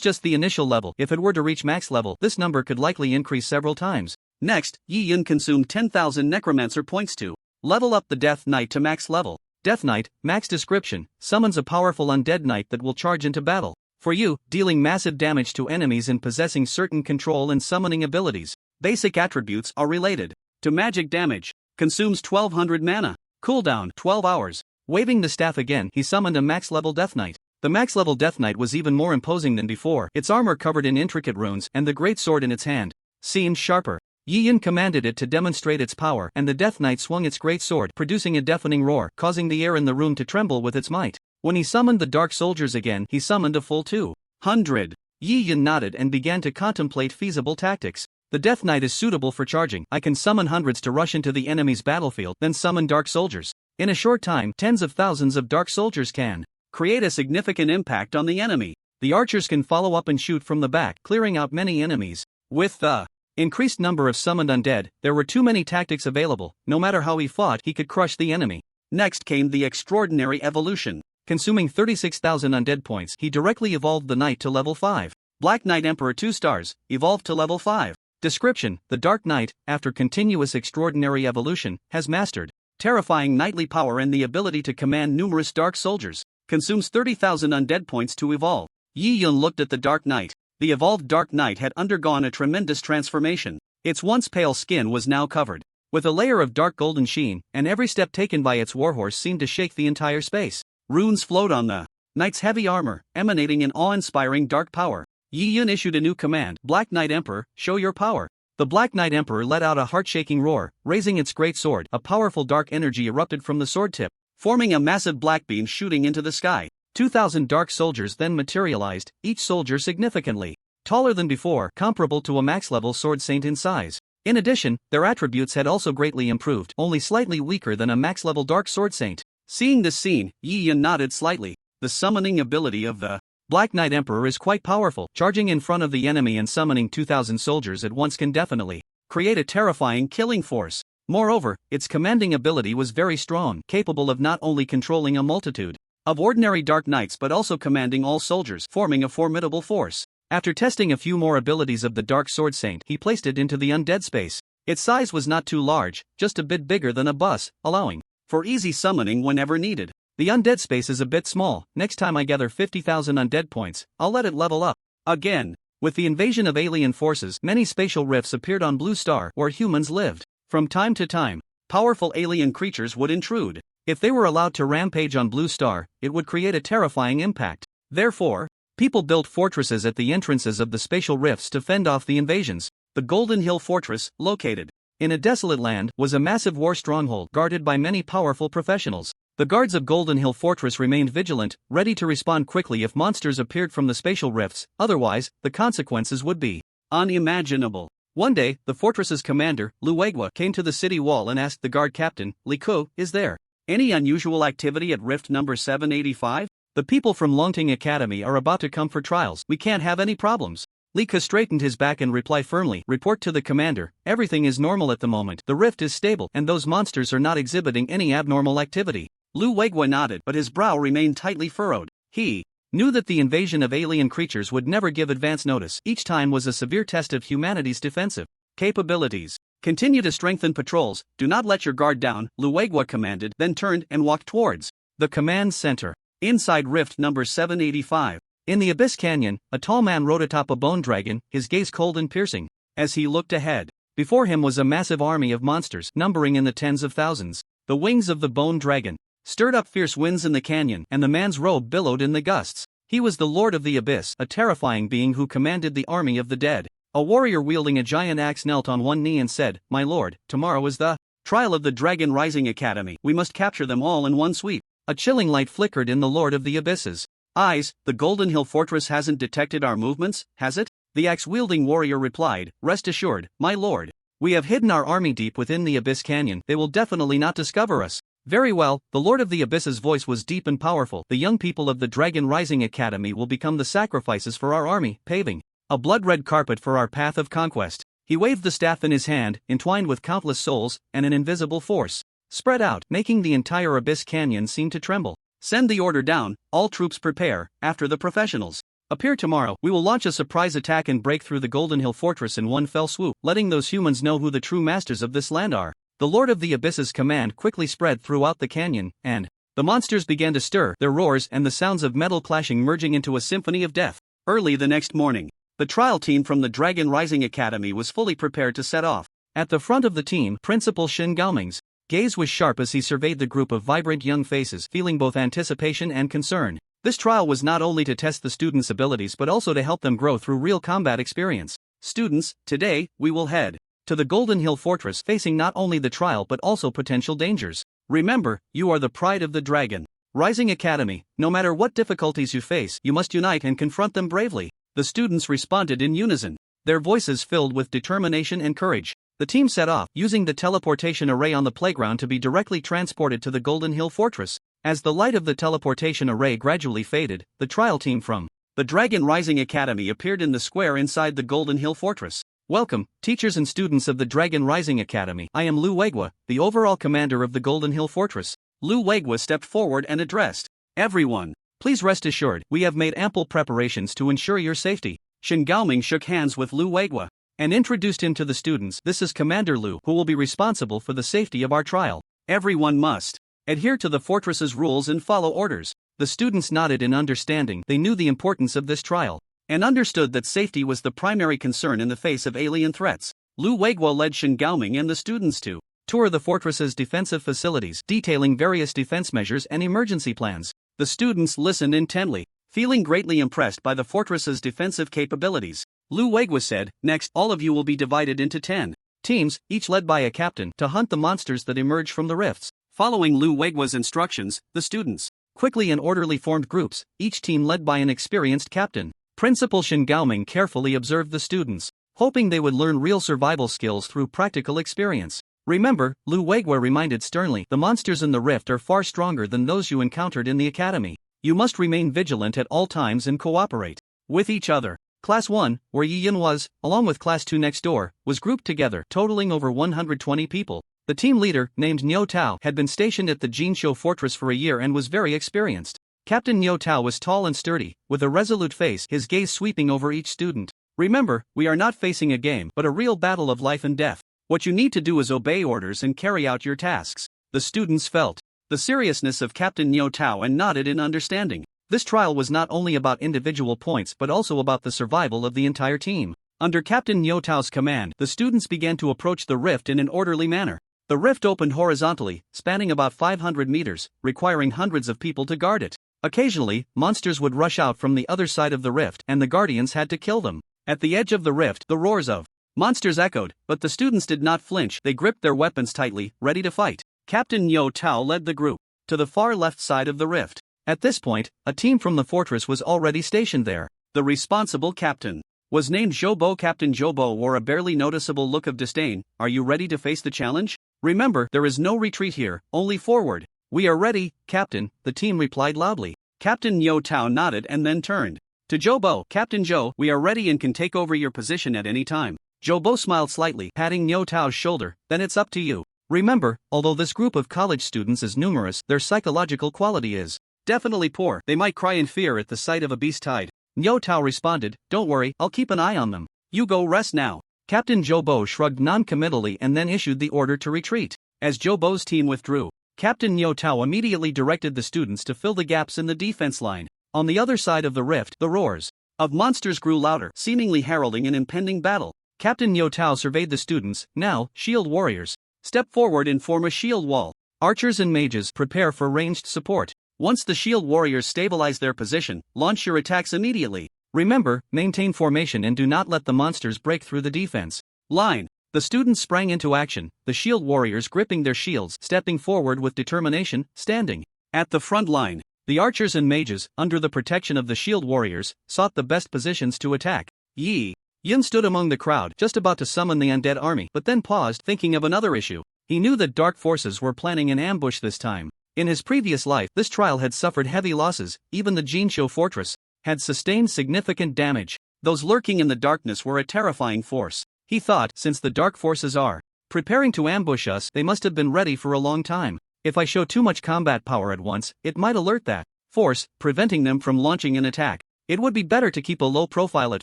S1: just the initial level. If it were to reach max level, this number could likely increase several times. Next, Yi Yun consumed 10,000 necromancer points to level up the Death Knight to max level. Death Knight, max description, summons a powerful undead knight that will charge into battle for you, dealing massive damage to enemies and possessing certain control and summoning abilities. Basic attributes are related to magic damage. Consumes 1200 mana. Cooldown 12 hours. Waving the staff again, he summoned a max level Death Knight. The max level Death Knight was even more imposing than before, its armor covered in intricate runes and the great sword in its hand seemed sharper. Yi Yun commanded it to demonstrate its power, and the Death Knight swung its great sword, producing a deafening roar, causing the air in the room to tremble with its might. When he summoned the Dark Soldiers again, he summoned a full 200. Yi Yun nodded and began to contemplate feasible tactics. The Death Knight is suitable for charging. I can summon hundreds to rush into the enemy's battlefield, then summon Dark Soldiers. In a short time, tens of thousands of Dark Soldiers can create a significant impact on the enemy. The archers can follow up and shoot from the back, clearing out many enemies. With the increased number of summoned undead, there were too many tactics available. No matter how he fought, he could crush the enemy. Next came the extraordinary evolution. Consuming 36,000 undead points, he directly evolved the knight to level 5. Black Knight Emperor 2 stars, evolved to level 5. Description: the Dark Knight, after continuous extraordinary evolution, has mastered terrifying knightly power and the ability to command numerous dark soldiers. Consumes 30,000 undead points to evolve. Yi Yun looked at the Dark Knight. The evolved Dark Knight had undergone a tremendous transformation. Its once pale skin was now covered with a layer of dark golden sheen, and every step taken by its warhorse seemed to shake the entire space. Runes flowed on the knight's heavy armor, emanating an awe-inspiring dark power. Yi Yun issued a new command: Black Knight Emperor, show your power. The Black Knight Emperor let out a heart-shaking roar, raising its great sword. A powerful dark energy erupted from the sword tip, forming a massive black beam shooting into the sky. 2,000 dark soldiers then materialized, each soldier significantly taller than before, comparable to a max-level sword saint in size. In addition, their attributes had also greatly improved, only slightly weaker than a max-level dark sword saint. Seeing this scene, Yi Yun nodded slightly. The summoning ability of the Black Knight Emperor is quite powerful. Charging in front of the enemy and summoning 2,000 soldiers at once can definitely create a terrifying killing force. Moreover, its commanding ability was very strong, capable of not only controlling a multitude of ordinary Dark Knights but also commanding all soldiers, forming a formidable force. After testing a few more abilities of the Dark Sword Saint, he placed it into the undead space. Its size was not too large, just a bit bigger than a bus, allowing for easy summoning whenever needed. The undead space is a bit small. Next time I gather 50,000 undead points, I'll let it level up again. With the invasion of alien forces, many spatial rifts appeared on Blue Star, where humans lived. From time to time, powerful alien creatures would intrude. If they were allowed to rampage on Blue Star, it would create a terrifying impact. Therefore, people built fortresses at the entrances of the spatial rifts to fend off the invasions. The Golden Hill Fortress, located in a desolate land, was a massive war stronghold guarded by many powerful professionals. The guards of Golden Hill Fortress remained vigilant, ready to respond quickly if monsters appeared from the spatial rifts, otherwise, the consequences would be unimaginable. One day, the fortress's commander, Luegwa, came to the city wall and asked the guard captain, Liku, is there any unusual activity at Rift number 785? The people from Longting Academy are about to come for trials. We can't have any problems. Liku straightened his back and replied firmly, report to the commander, everything is normal at the moment. The rift is stable, and those monsters are not exhibiting any abnormal activity. Luegwa nodded, but his brow remained tightly furrowed. He knew that the invasion of alien creatures would never give advance notice. Each time was a severe test of humanity's defensive capabilities. Continue to strengthen patrols, do not let your guard down, Luegwa commanded, then turned and walked towards the command center. Inside Rift number 785. In the Abyss Canyon, a tall man rode atop a bone dragon, his gaze cold and piercing. As he looked ahead, before him was a massive army of monsters, numbering in the tens of thousands. The wings of the bone dragon stirred up fierce winds in the canyon, and the man's robe billowed in the gusts.
S2: He was the Lord of the Abyss, a terrifying being who commanded the army of the dead. A warrior wielding a giant axe knelt on one knee and said, "My lord, tomorrow is the trial of the Dragon Rising Academy. We must capture them all in one sweep." A chilling light flickered in the Lord of the Abyss's eyes. "The Golden Hill Fortress hasn't detected our movements, has it?" The axe-wielding warrior replied, "Rest assured, my lord. We have hidden our army deep within the Abyss Canyon. They will definitely not discover us." "Very well." The Lord of the Abyss's voice was deep and powerful. "The young people of the Dragon Rising Academy will become the sacrifices for our army, paving a blood-red carpet for our path of conquest." He waved the staff in his hand, entwined with countless souls, and an invisible force spread out, making the entire Abyss Canyon seem to tremble. "Send the order down, all troops prepare, after the professionals. Appear tomorrow. We will launch a surprise attack and break through the Golden Hill Fortress in one fell swoop, letting those humans know who the true masters of this land are." The Lord of the Abyss's command quickly spread throughout the canyon, and the monsters began to stir, their roars and the sounds of metal clashing merging into a symphony of death. Early the next morning, the trial team from the Dragon Rising Academy was fully prepared to set off. At the front of the team, Principal Shin Gaoming's gaze was sharp as he surveyed the group of vibrant young faces, feeling both anticipation and concern. This trial was not only to test the students' abilities but also to help them grow through real combat experience. "Students, today, we will head to the Golden Hill Fortress, facing not only the trial but also potential dangers. Remember, you are the pride of the Dragon Rising Academy. No matter what difficulties you face, you must unite and confront them bravely." The students responded in unison, their voices filled with determination and courage. The team set off, using the teleportation array on the playground to be directly transported to the Golden Hill Fortress. As the light of the teleportation array gradually faded, the trial team from the Dragon Rising Academy appeared in the square inside the Golden Hill Fortress. "Welcome, teachers and students of the Dragon Rising Academy. I am Lu Weigua, the overall commander of the Golden Hill Fortress." Lu Weigua stepped forward and addressed everyone. "Please rest assured, we have made ample preparations to ensure your safety." Shin Gaoming shook hands with Lu Weigua and introduced him to the students. "This is Commander Lu, who will be responsible for the safety of our trial. Everyone must adhere to the fortress's rules and follow orders." The students nodded in understanding. They knew the importance of this trial and understood that safety was the primary concern in the face of alien threats. Lu Weigua led Shin Gaoming and the students to tour the fortress's defensive facilities, detailing various defense measures and emergency plans. The students listened intently, feeling greatly impressed by the fortress's defensive capabilities. Lu Weigua said, "Next, all of you will be divided into 10 teams, each led by a captain, to hunt the monsters that emerge from the rifts." Following Lu Weigua's instructions, the students quickly and orderly formed groups, each team led by an experienced captain. Principal Shin Gaoming carefully observed the students, hoping they would learn real survival skills through practical experience. "Remember," Lu Weigua reminded sternly, "the monsters in the rift are far stronger than those you encountered in the academy. You must remain vigilant at all times and cooperate with each other." Class 1, where Yi Yin was, along with Class 2 next door, was grouped together, totaling over 120 people. The team leader, named Niu Tao, had been stationed at the Jinshou Fortress for a year and was very experienced. Captain Niu Tao was tall and sturdy, with a resolute face, his gaze sweeping over each student. "Remember, we are not facing a game, but a real battle of life and death. What you need to do is obey orders and carry out your tasks." The students felt the seriousness of Captain Niu Tao and nodded in understanding. This trial was not only about individual points but also about the survival of the entire team. Under Captain Niu Tao's command, the students began to approach the rift in an orderly manner. The rift opened horizontally, spanning about 500 meters, requiring hundreds of people to guard it. Occasionally, monsters would rush out from the other side of the rift, and the guardians had to kill them. At the edge of the rift, the roars of monsters echoed, but the students did not flinch. They gripped their weapons tightly, ready to fight. Captain Niu Tao led the group to the far left side of the rift. At this point, a team from the fortress was already stationed there. The responsible captain was named Zhoubo. Captain Zhoubo wore a barely noticeable look of disdain. "Are you ready to face the challenge? Remember, there is no retreat here, only forward." "We are ready, Captain," the team replied loudly. Captain Niu Tao nodded and then turned to Zhoubo. "Captain Zhou, we are ready and can take over your position at any time." Zhoubo smiled slightly, patting Niu Tao's shoulder. "Then it's up to you. Remember, although this group of college students is numerous, their psychological quality is definitely poor. They might cry in fear at the sight of a beast tide." Niu Tao responded, "Don't worry, I'll keep an eye on them. You go rest now." Captain Zhoubo shrugged non-committally and then issued the order to retreat. As Zhoubo's team withdrew, Captain Niu Tao immediately directed the students to fill the gaps in the defense line. On the other side of the rift, the roars of monsters grew louder, seemingly heralding an impending battle. Captain Niu Tao surveyed the students. "Now, shield warriors, step forward and form a shield wall. Archers and mages, prepare for ranged support." Once the shield warriors stabilize their position, launch your attacks immediately.
S1: Remember, maintain formation and do not let the monsters break through the defense
S2: line.
S1: The students sprang into action, the shield warriors gripping their shields, stepping forward with determination, standing
S2: at the front line.
S1: The archers and mages, under the protection of the shield warriors, sought the best positions to attack.
S2: Yi
S1: Yun stood among the crowd, just about to summon the undead army, but then paused, thinking of another issue. He knew that dark forces were planning an ambush this time. In his previous life, this trial had suffered heavy losses. Even the Jinsho fortress had sustained significant damage.
S2: Those lurking in the darkness were a terrifying force.
S1: He thought, since the dark forces are preparing to ambush us, they must have been ready for a long time. If I show too much combat power at once, it might alert that force, preventing them from launching an attack. It would be better to keep a low profile at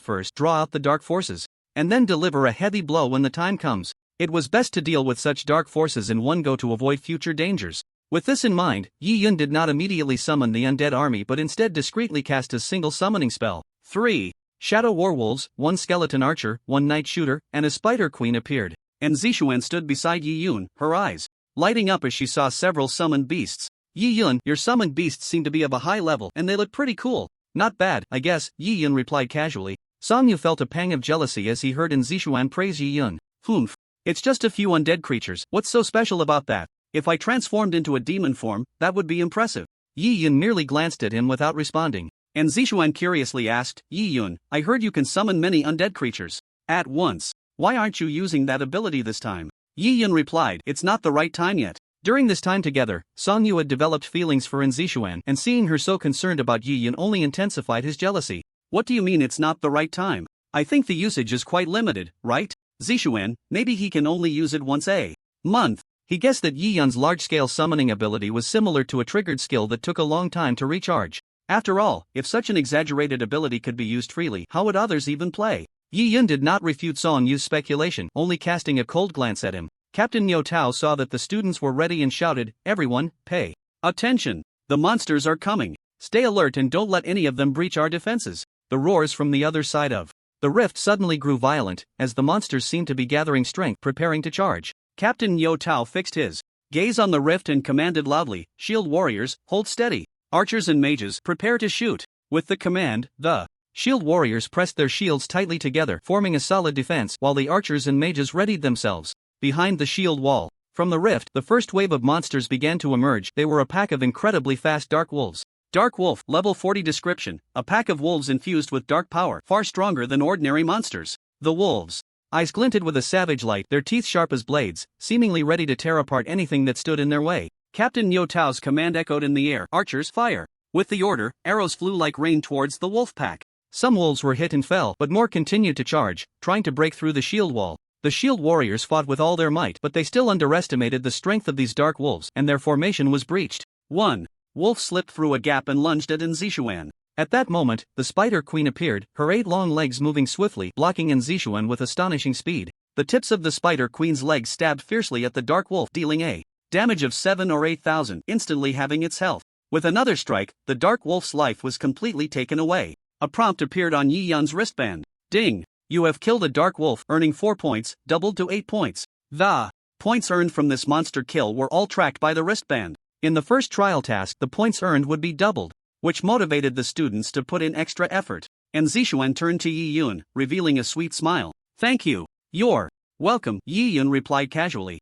S1: first, draw out the dark forces, and then deliver a heavy blow when the time comes. It was best to deal with such dark forces in one go to avoid future dangers. With this in mind, Yi Yun did not immediately summon the undead army but instead discreetly cast a single summoning spell.
S2: 3
S1: shadow warwolves, 1 skeleton archer, 1 night shooter, and a spider queen appeared.
S2: And Zixuan stood beside Yi Yun, her eyes lighting up as she saw several summoned beasts.
S1: Yi Yun, your summoned beasts seem to be of a high level, and they look pretty cool. Not bad, I guess, Yi Yun replied casually. Song Yu felt a pang of jealousy as he heard Zixuan praise Yi Yun.
S2: Humph.
S1: It's just a few undead creatures, what's so special about that?
S2: If I transformed into a demon form, that would be impressive.
S1: Yi Yun merely glanced at him without responding.
S2: And Zixuan curiously asked, Yi Yun, I heard you can summon many undead creatures at once. Why aren't you using that ability this time?
S1: Yi Yun replied, it's not the right time yet. During this time together, Song Yu had developed feelings for Zixuan, and seeing her so concerned about Yi Yun only intensified his jealousy.
S2: What do you mean it's not the right time? I think the usage is quite limited, right? Zixuan, maybe he can only use it once a month.
S1: He guessed that Yi Yun's large-scale summoning ability was similar to a triggered skill that took a long time to recharge. After all, if such an exaggerated ability could be used freely, how would others even play? Yi Yun did not refute Song Yu's speculation, only casting a cold glance at him. Captain Yo Tao saw that the students were ready and shouted, everyone, pay
S2: attention! The monsters are coming!
S1: Stay alert and don't let any of them breach our defenses. The roars from the other side of the rift suddenly grew violent, as the monsters seemed to be gathering strength, preparing to charge.
S2: Captain Yo Tao fixed his gaze on the rift and commanded loudly, shield warriors, hold steady. Archers and mages, prepare to shoot. With the command, the shield warriors pressed their shields tightly together, forming a solid defense, while the archers and mages readied themselves behind the shield wall. From the rift, the first wave of monsters began to emerge. They were a pack of incredibly fast dark wolves. Dark wolf, level 40 description, a pack of wolves infused with dark power, far stronger than ordinary monsters.
S1: The wolves' eyes glinted with a savage light, their teeth sharp as blades, seemingly ready to tear apart anything that stood in their way.
S2: Captain Yo Tao's command echoed in the air, archers, fire. With the order, arrows flew like rain towards the wolf pack.
S1: Some wolves were hit and fell, but more continued to charge, trying to break through the shield wall. The shield warriors fought with all their might, but they still underestimated the strength of these dark wolves, and their formation was breached.
S2: One wolf slipped through a gap and lunged at Zixuan.
S1: At that moment, the spider queen appeared, her 8 long legs moving swiftly, blocking Zixuan with astonishing speed. The tips of the spider queen's legs stabbed fiercely at the dark wolf, dealing a damage of 7 or 8,000, instantly halving its health. With another strike, the dark wolf's life was completely taken away. A prompt appeared on Yi Yun's wristband. Ding! You have killed a dark wolf, earning 4 points, doubled to 8 points. The points earned from this monster kill were all tracked by the wristband. In the first trial task, the points earned would be doubled, which motivated the students to put in extra effort. And Zixuan turned to Yi Yun, revealing a sweet smile. Thank you. You're welcome, Yi Yun replied casually.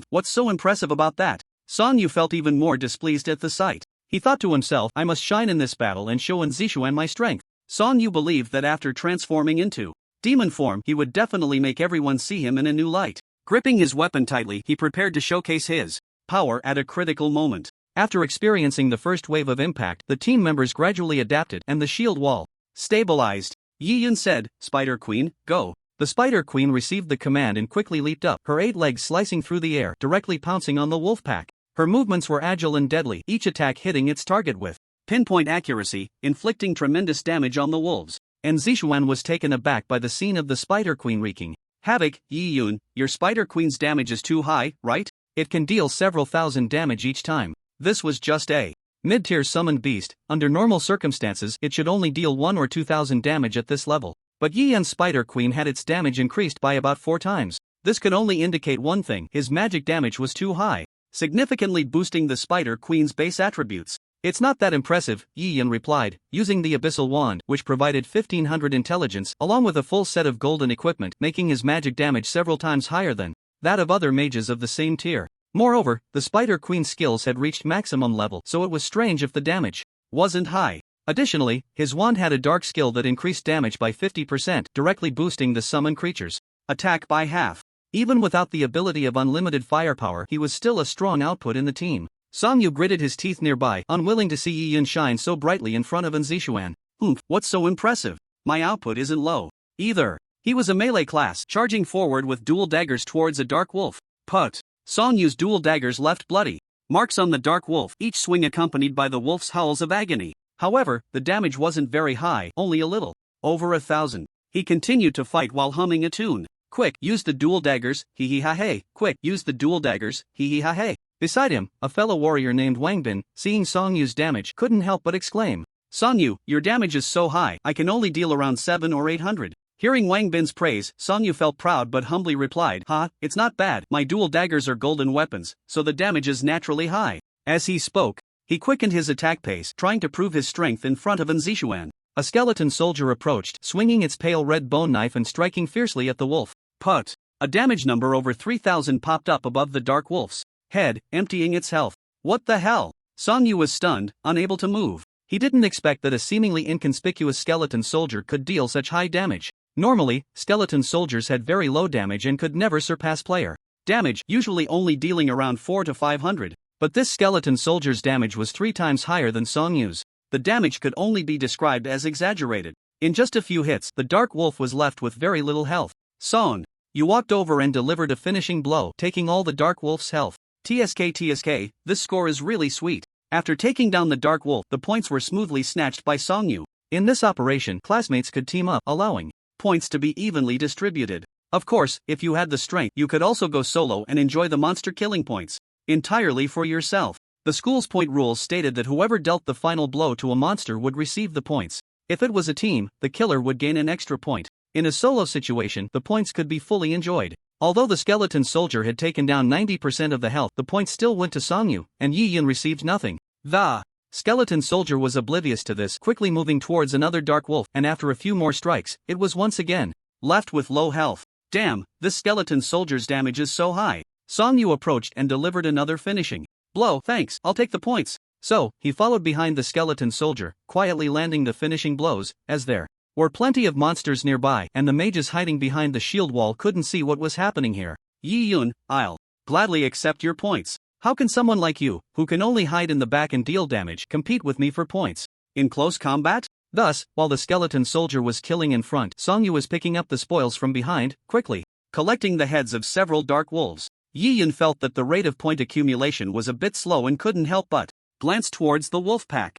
S1: What's so impressive about that? Song Yu felt even more displeased at the sight. He thought to himself, I must shine in this battle and show Zixuan my strength. Song Yu believed that after transforming into demon form, he would definitely make everyone see him in a new light. Gripping his weapon tightly, he prepared to showcase his power at a critical moment. After experiencing the first wave of impact, the team members gradually adapted and the shield wall stabilized. Yi Yun said, Spider Queen, go. The Spider Queen received the command and quickly leaped up, her 8 legs slicing through the air, directly pouncing on the wolf pack. Her movements were agile and deadly, each attack hitting its target with pinpoint accuracy, inflicting tremendous damage on the wolves. And Zixuan was taken aback by the scene of the Spider Queen wreaking havoc. Yi Yun, your Spider Queen's damage is too high, right? It can deal several thousand damage each time. This was just a mid-tier summoned beast. Under normal circumstances, it should only deal 1 or 2,000 damage at this level. But Yi Yun's Spider Queen had its damage increased by about 4 times. This could only indicate one thing: his magic damage was too high, significantly boosting the Spider Queen's base attributes. It's not that impressive, Yi Yun replied, using the abyssal wand, which provided 1500 intelligence along with a full set of golden equipment, making his magic damage several times higher than that of other mages of the same tier. Moreover, the Spider Queen's skills had reached maximum level, so it was strange if the damage wasn't high. Additionally, his wand had a dark skill that increased damage by 50%, directly boosting the summon creature's attack by half. Even without the ability of unlimited firepower, he was still a strong output in the team. Song Yu gritted his teeth nearby, unwilling to see Yi Yun shine so brightly in front of Zishuan. What's so impressive? My output isn't low either. He was a melee class, charging forward with dual daggers towards a dark wolf. Put. Song Yu's dual daggers left bloody marks on the dark wolf, each swing accompanied by the wolf's howls of agony. However, the damage wasn't very high, only a little over 1,000. He continued to fight while humming a tune. Quick, use the dual daggers, hee hee ha hey. Quick, use the dual daggers, hee hee ha hey. Beside him, a fellow warrior named Wang Bin, seeing Song Yu's damage, couldn't help but exclaim, Song Yu, your damage is so high, I can only deal around 700 or 800. Hearing Wang Bin's praise, Song Yu felt proud but humbly replied, it's not bad, my dual daggers are golden weapons, so the damage is naturally high. As he spoke, he quickened his attack pace, trying to prove his strength in front of Zishuan. A skeleton soldier approached, swinging its pale red bone knife and striking fiercely at the wolf. Put. A damage number over 3,000 popped up above the dark wolf's head, emptying its health. What the hell? Song Yu was stunned, unable to move. He didn't expect that a seemingly inconspicuous skeleton soldier could deal such high damage. Normally, skeleton soldiers had very low damage and could never surpass player damage, usually only dealing around 400 to 500. But this skeleton soldier's damage was 3 times higher than Song Yu's. The damage could only be described as exaggerated. In just a few hits, the dark wolf was left with very little health. Song Yu walked over and delivered a finishing blow, taking all the dark wolf's health. TSK, this score is really sweet. After taking down the dark wolf, the points were smoothly snatched by Song Yu. In this operation, classmates could team up, allowing points to be evenly distributed. Of course, if you had the strength, you could also go solo and enjoy the monster killing points entirely for yourself. The school's point rules stated that whoever dealt the final blow to a monster would receive the points. If it was a team, the killer would gain an extra point. In a solo situation, the points could be fully enjoyed. Although the skeleton soldier had taken down 90% of the health, the points still went to Song Yu, and Yi Yun received nothing. The skeleton soldier was oblivious to this, quickly moving towards another dark wolf, and after a few more strikes, it was once again left with low health. Damn, this skeleton soldier's damage is so high. Song Yu approached and delivered another finishing blow. Thanks, I'll take the points. So, he followed behind the skeleton soldier, quietly landing the finishing blows, as there were plenty of monsters nearby, and the mages hiding behind the shield wall couldn't see what was happening here. Yi Yun, I'll gladly accept your points. How can someone like you, who can only hide in the back and deal damage, compete with me for points in close combat? Thus, while the skeleton soldier was killing in front, Song Yu was picking up the spoils from behind, quickly collecting the heads of several dark wolves. Yi Yun felt that the rate of point accumulation was a bit slow and couldn't help but glance towards the wolf pack.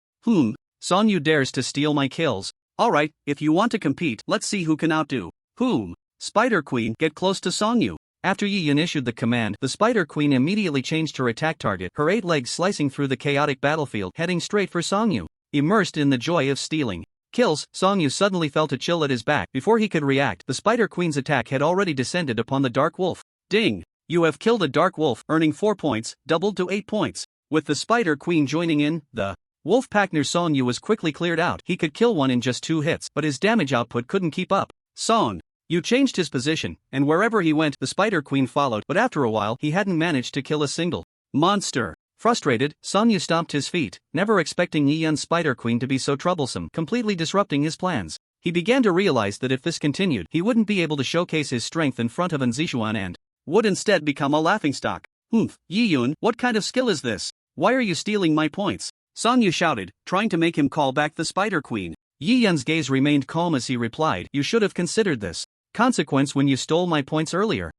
S1: Song Yu dares to steal my kills. Alright, if you want to compete, let's see who can outdo whom. Spider Queen, get close to Song Yu. After Yi Yun issued the command, the Spider Queen immediately changed her attack target, her 8 legs slicing through the chaotic battlefield, heading straight for Song Yu. Immersed in the joy of stealing kills, Song Yu suddenly felt a chill at his back. Before he could react, the Spider Queen's attack had already descended upon the dark wolf. Ding! You have killed a dark wolf, earning 4 points, doubled to 8 points. With the Spider Queen joining in, the wolf pack near Song Yu was quickly cleared out. He could kill one in just 2 hits, but his damage output couldn't keep up. Song Yu changed his position, and wherever he went, the Spider Queen followed, but after a while, he hadn't managed to kill a single monster. Frustrated, Song Yu stomped his feet, never expecting Yi Yun's Spider Queen to be so troublesome, completely disrupting his plans. He began to realize that if this continued, he wouldn't be able to showcase his strength in front of Zishuan and would instead become a laughingstock. Yi Yun, what kind of skill is this? Why are you stealing my points? Song Yu shouted, trying to make him call back the Spider Queen. Yi Yun's gaze remained calm as he replied, you should have considered this consequence when you stole my points earlier.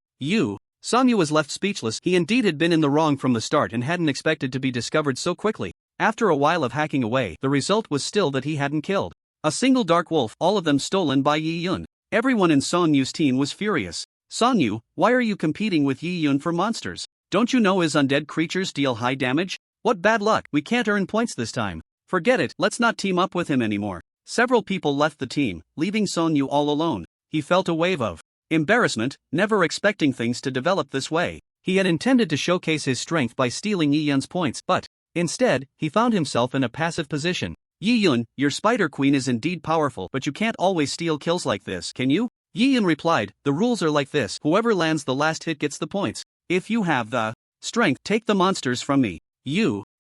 S1: Song Yu was left speechless. He indeed had been in the wrong from the start and hadn't expected to be discovered so quickly. After a while of hacking away, the result was still that he hadn't killed a single dark wolf, all of them stolen by Yi Yun. Everyone in Song Yu's team was furious. Song Yu, why are you competing with Yi Yun for monsters? Don't you know his undead creatures deal high damage? What bad luck, we can't earn points this time. Forget it, let's not team up with him anymore. Several people left the team, leaving Song Yu all alone. He felt a wave of embarrassment, never expecting things to develop this way. He had intended to showcase his strength by stealing Yi Yun's points, but
S2: Instead, he found himself in a passive position. Yi Yun, your Spider Queen is indeed powerful, but you can't always steal kills like this, can you? Yi Yun replied, the rules are like this, whoever lands the last hit gets the points. If you have the strength, take the monsters from me.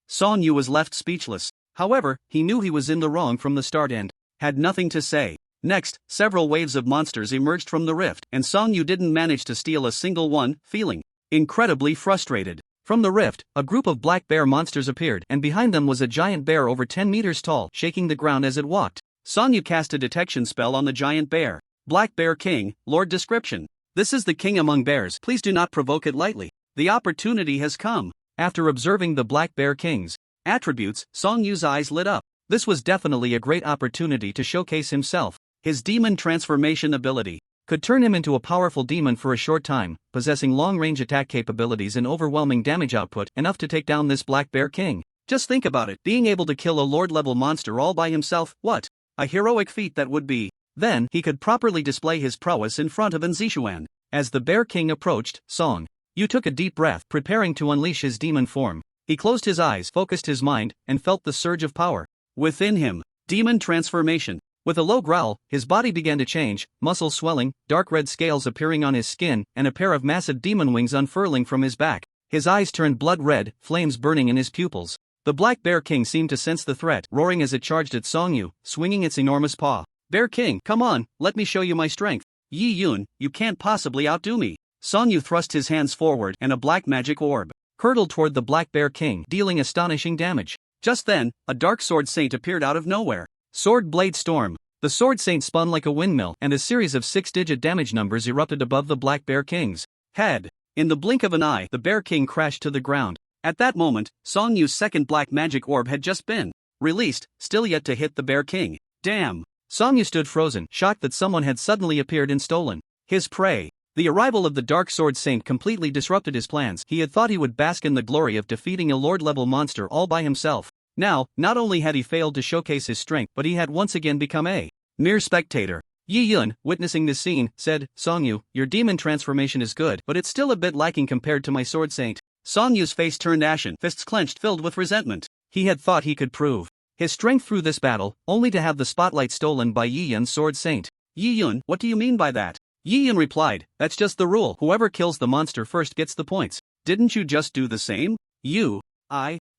S2: Song Yu was left speechless. However, he knew he was in the wrong from the start and had nothing to say. Next, several waves of monsters emerged from the rift, and Song Yu didn't manage to steal a single one, feeling incredibly frustrated. From the rift, a group of black bear monsters appeared, and behind them was a giant bear over 10 meters tall, shaking the ground as it walked. Song Yu cast a detection spell on the giant bear. Black Bear King, Lord Description. This is the king among bears, please do not provoke it lightly. The opportunity has come. After observing the Black Bear King's attributes, Song Yu's eyes lit up. This was definitely a great opportunity to showcase himself. His demon transformation ability could turn him into a powerful demon for a short time, possessing long-range attack capabilities and overwhelming damage output, enough to take down this Black Bear King. Just think about it, being able to kill a lord-level monster all by himself, what a heroic feat that would be. Then, he could properly display his prowess in front of Nzishuan. As the Bear King approached, Song Yu took a deep breath, preparing to unleash his demon form. He closed his eyes, focused his mind, and felt the surge of power within him. Demon transformation. With a low growl, his body began to change, muscles swelling, dark red scales appearing on his skin, and a pair of massive demon wings unfurling from his back. His eyes turned blood red, flames burning in his pupils. The Black Bear King seemed to sense the threat, roaring as it charged at Song Yu, swinging its enormous paw. Bear King, come on, let me show you my strength. Yi Yun, you can't possibly outdo me. Song Yu thrust his hands forward, and a black magic orb hurtled toward the Black Bear King, dealing astonishing damage. Just then, a dark sword saint appeared out of nowhere. Sword Blade Storm. The sword saint spun like a windmill, and a series of 6-digit damage numbers erupted above the Black Bear King's head. In the blink of an eye, the Bear King crashed to the ground. At that moment, Song Yu's second black magic orb had just been released, still yet to hit the Bear King. Damn! Song Yu stood frozen, shocked that someone had suddenly appeared and stolen his prey. The arrival of the Dark Sword Saint completely disrupted his plans. He had thought he would bask in the glory of defeating a lord-level monster all by himself. Now, not only had he failed to showcase his strength, but he had once again become a mere spectator. Yi Yun, witnessing this scene, said, Song Yu, your demon transformation is good, but it's still a bit lacking compared to my Sword Saint. Song Yu's face turned ashen, fists clenched, filled with resentment. He had thought he could prove his strength through this battle, only to have the spotlight stolen by Yi Yun's Sword Saint. Yi Yun, what do you mean by that? Yi Yun replied, that's just the rule, whoever kills the monster first gets the points. Didn't you just do the same?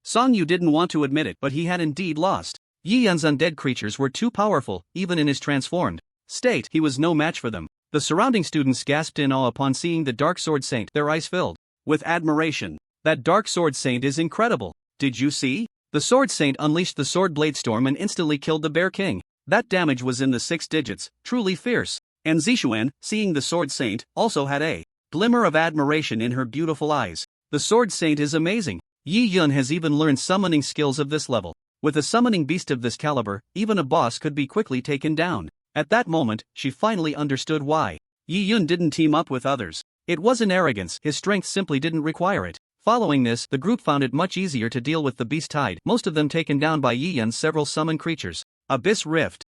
S2: Song Yu didn't want to admit it, but he had indeed lost. Yi Yun's undead creatures were too powerful, even in his transformed state, he was no match for them. The surrounding students gasped in awe upon seeing the Dark Sword Saint, their eyes filled with admiration. That Dark Sword Saint is incredible. Did you see? The Sword Saint unleashed the Sword Blade Storm and instantly killed the Bear King. That damage was in the 6 digits, truly fierce. And Zishuan, seeing the Sword Saint, also had a glimmer of admiration in her beautiful eyes. The Sword Saint is amazing. Yi Yun has even learned summoning skills of this level. With a summoning beast of this caliber, even a boss could be quickly taken down. At that moment, she finally understood why Yi Yun didn't team up with others. It wasn't arrogance, his strength simply didn't require it. Following this, the group found it much easier to deal with the beast tide, most of them taken down by Yi Yun's several summoned creatures. Abyss Rift.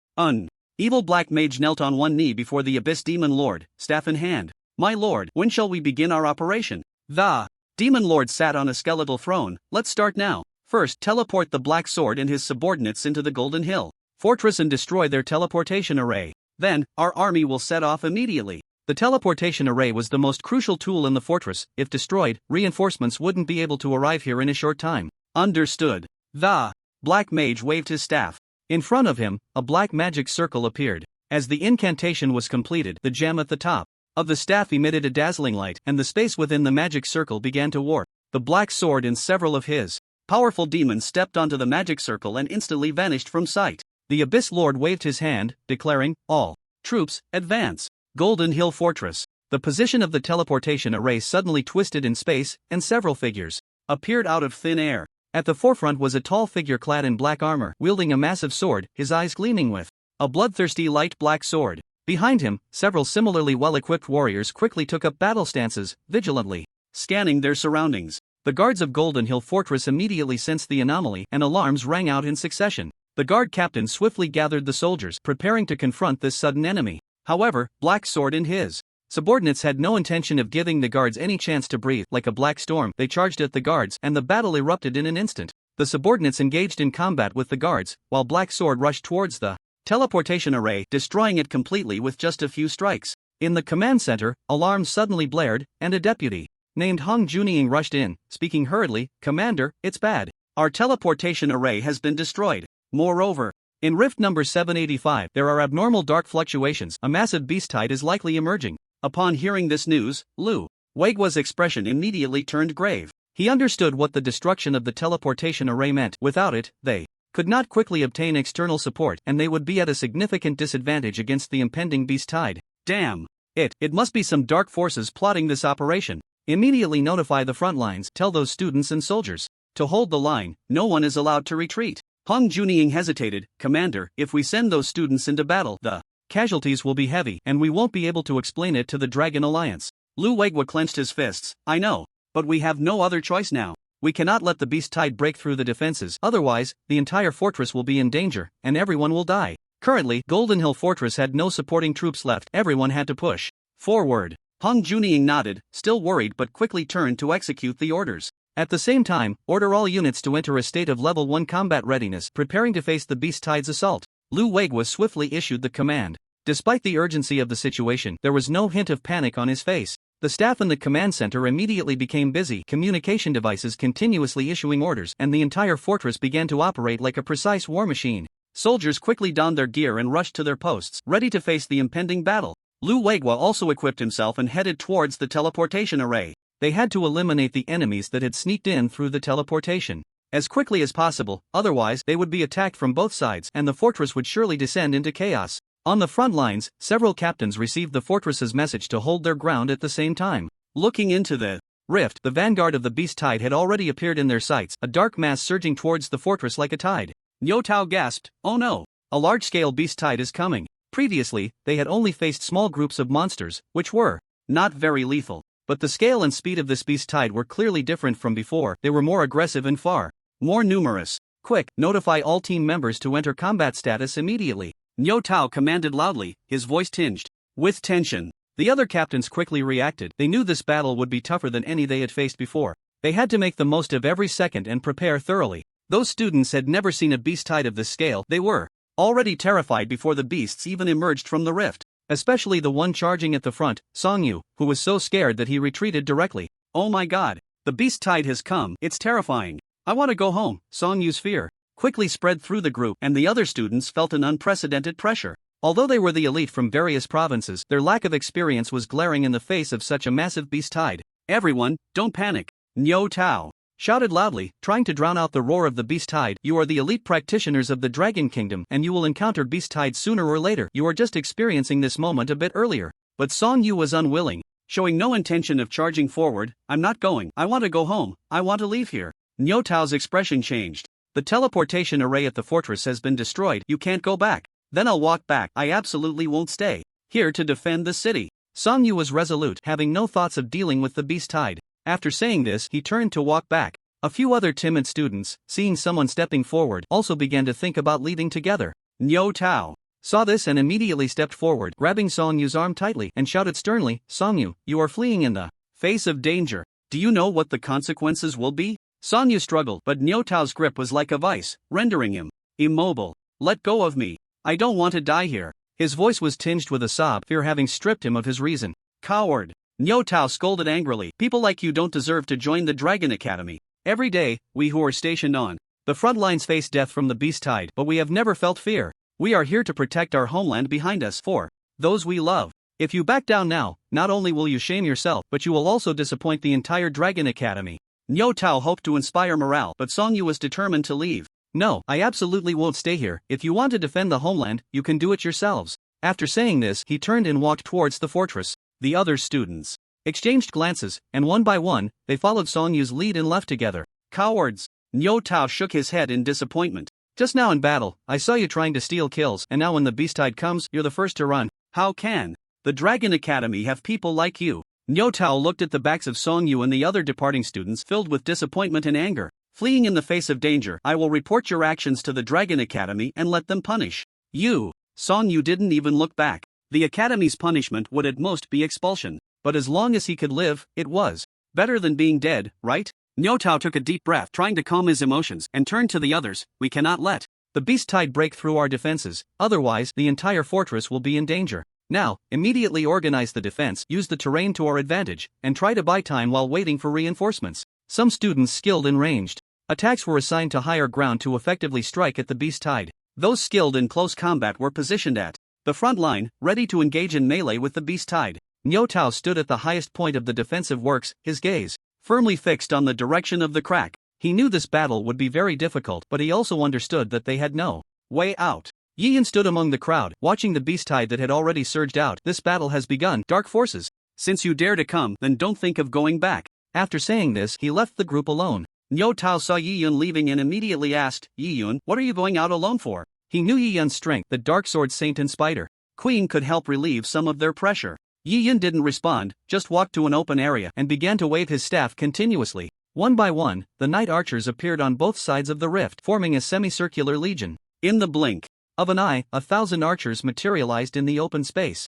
S2: Evil Black Mage knelt on one knee before the Abyss Demon Lord, staff in hand. My lord, when shall we begin our operation? The Demon Lord sat on a skeletal throne. Let's start now. First, teleport the Black Sword and his subordinates into the Golden Hill Fortress and destroy their teleportation array. Then, our army will set off immediately. The teleportation array was the most crucial tool in the fortress. If destroyed, reinforcements wouldn't be able to arrive here in a short time. Understood. The Black Mage waved his staff. In front of him, a black magic circle appeared. As the incantation was completed, the gem at the top of the staff emitted a dazzling light, and the space within the magic circle began to warp. The Black Sword and several of his powerful demons stepped onto the magic circle and instantly vanished from sight. The Abyss Lord waved his hand, declaring, all troops, advance. Golden Hill Fortress. The position of the teleportation array suddenly twisted in space, and several figures appeared out of thin air. At the forefront was a tall figure clad in black armor, wielding a massive sword, his eyes gleaming with a bloodthirsty light black sword. Behind him, several similarly well-equipped warriors quickly took up battle stances, vigilantly scanning their surroundings. The guards of Golden Hill Fortress immediately sensed the anomaly, and alarms rang out in succession. The guard captain swiftly gathered the soldiers, preparing to confront this sudden enemy. However, Black Sword and his subordinates had no intention of giving the guards any chance to breathe. Like a black storm, they charged at the guards, and the battle erupted in an instant.
S1: The subordinates engaged in combat with the guards, while Black Sword rushed towards the teleportation array, destroying it completely with just a few strikes. In the command center, alarms suddenly blared, and a deputy named Hong Junying rushed in, speaking hurriedly, "Commander, it's bad. Our teleportation array has been destroyed. Moreover, in Rift number 785, there are abnormal dark fluctuations. A massive beast tide is likely emerging." Upon hearing this news, Lu Weigua's expression immediately turned grave. He understood what the destruction of the teleportation array meant. Without it, they could not quickly obtain external support, and they would be at a significant disadvantage against the impending beast tide. Damn! It must be some dark forces plotting this operation. Immediately notify the front lines. Tell those students and soldiers to hold the line. No one is allowed to retreat. Hong Junying hesitated. "Commander, if we send those students into battle, the casualties will be heavy, and we won't be able to explain it to the Dragon Alliance." Lu Weigua clenched his fists. "I know, but we have no other choice now. We cannot let the beast tide break through the defenses, otherwise, the entire fortress will be in danger, and everyone will die." Currently, Golden Hill Fortress had no supporting troops left. Everyone had to push forward. Hong Junying nodded, still worried, but quickly turned to execute the orders. At the same time, order all units to enter a state of level 1 combat readiness, preparing to face the beast tide's assault. Lu Weigua swiftly issued the command. Despite the urgency of the situation, there was no hint of panic on his face. The staff in the command center immediately became busy, communication devices continuously issuing orders, and the entire fortress began to operate like a precise war machine. Soldiers quickly donned their gear and rushed to their posts, ready to face the impending battle. Lu Weigua also equipped himself and headed towards the teleportation array. They had to eliminate the enemies that had sneaked in through the teleportation as quickly as possible, otherwise they would be attacked from both sides and the fortress would surely descend into chaos. On the front lines, several captains received the fortress's message to hold their ground at the same time. Looking into the rift, the vanguard of the beast tide had already appeared in their sights, a dark mass surging towards the fortress like a tide. Niu Tao gasped, "Oh no! A large-scale beast tide is coming." Previously, they had only faced small groups of monsters, which were not very lethal. But the scale and speed of this beast tide were clearly different from before. They were more aggressive and far more numerous. "Quick, notify all team members to enter combat status immediately," Niu Tao commanded loudly, his voice tinged with tension. The other captains quickly reacted. They knew this battle would be tougher than any they had faced before. They had to make the most of every second and prepare thoroughly. Those students had never seen a beast tide of this scale. They were already terrified before the beasts even emerged from the rift. Especially the one charging at the front, Songyu, who was so scared that he retreated directly. "Oh my god, the beast tide has come, it's terrifying. I want to go home." Songyu's fear quickly spread through the group, and the other students felt an unprecedented pressure. Although they were the elite from various provinces, their lack of experience was glaring in the face of such a massive beast tide. "Everyone, don't panic," Niu Tao shouted loudly, trying to drown out the roar of the beast tide. "You are the elite practitioners of the Dragon Kingdom, and you will encounter beast tide sooner or later. You are just experiencing this moment a bit earlier." But Song Yu was unwilling, showing no intention of charging forward. "I'm not going. I want to go home. I want to leave here." Niu Tao's expression changed. "The teleportation array at the fortress has been destroyed. You can't go back." "Then I'll walk back. I absolutely won't stay here to defend the city." Song Yu was resolute, having no thoughts of dealing with the beast tide. After saying this, he turned to walk back. A few other timid students, seeing someone stepping forward, also began to think about leaving together. Niu Tao saw this and immediately stepped forward, grabbing Song Yu's arm tightly, and shouted sternly, "Song Yu, you are fleeing in the face of danger. Do you know what the consequences will be?" Song Yu struggled, but Niu Tao's grip was like a vice, rendering him immobile. "Let go of me. I don't want to die here." His voice was tinged with a sob, fear having stripped him of his reason. "Coward!" Niu Tao scolded angrily. "People like you don't deserve to join the Dragon Academy. Every day, we who are stationed on the front lines face death from the beast tide, but we have never felt fear. We are here to protect our homeland behind us for those we love. If you back down now, not only will you shame yourself, but you will also disappoint the entire Dragon Academy." Niu Tao hoped to inspire morale, but Song Yu was determined to leave. "No, I absolutely won't stay here. If you want to defend the homeland, you can do it yourselves." After saying this, he turned and walked towards the fortress. The other students exchanged glances, and one by one, they followed Song Yu's lead and left together. "Cowards!" Niu Tao shook his head in disappointment. "Just now in battle, I saw you trying to steal kills, and now when the beast tide comes, you're the first to run. How can the Dragon Academy have people like you?" Niu Tao looked at the backs of Song Yu and the other departing students, filled with disappointment and anger. "Fleeing in the face of danger, I will report your actions to the Dragon Academy and let them punish you." Song Yu didn't even look back. The Academy's punishment would at most be expulsion. But as long as he could live, it was better than being dead, right?
S2: Niu Tao took a deep breath, trying to calm his emotions, and turned to the others. We cannot let
S1: the beast tide break through our defenses, otherwise the entire fortress will be in danger. Now, immediately organize the defense, use the terrain to our advantage, and try to buy time while waiting for reinforcements. Some students skilled in ranged attacks were assigned to higher ground to effectively strike at the beast tide.
S2: Those skilled in close combat were positioned at the front line, ready to engage in melee with the beast tide.
S1: Niu Tao stood at the highest point of the defensive works, his gaze
S2: firmly fixed on the direction of the crack.
S1: He knew this battle would be very difficult, but he also understood that they had no
S2: way out.
S1: Yi Yan stood among the crowd, watching the beast tide that had already surged out. This battle has begun, dark forces.
S2: Since you dare to come, then don't think of going back.
S1: After saying this, he left the group alone.
S2: Niu Tao saw Yi Yan leaving and immediately asked, Yi Yan, what are you going out alone for?
S1: He knew Yi Yan's strength, the dark sword saint and spider
S2: queen could help relieve some of their pressure.
S1: Yi Yan didn't respond, just walked to an open area and began to wave his staff continuously. One by one, the night archers appeared on both sides of the rift, forming a semicircular legion.
S2: In the blink
S1: of an eye, 1,000 archers materialized in the open space.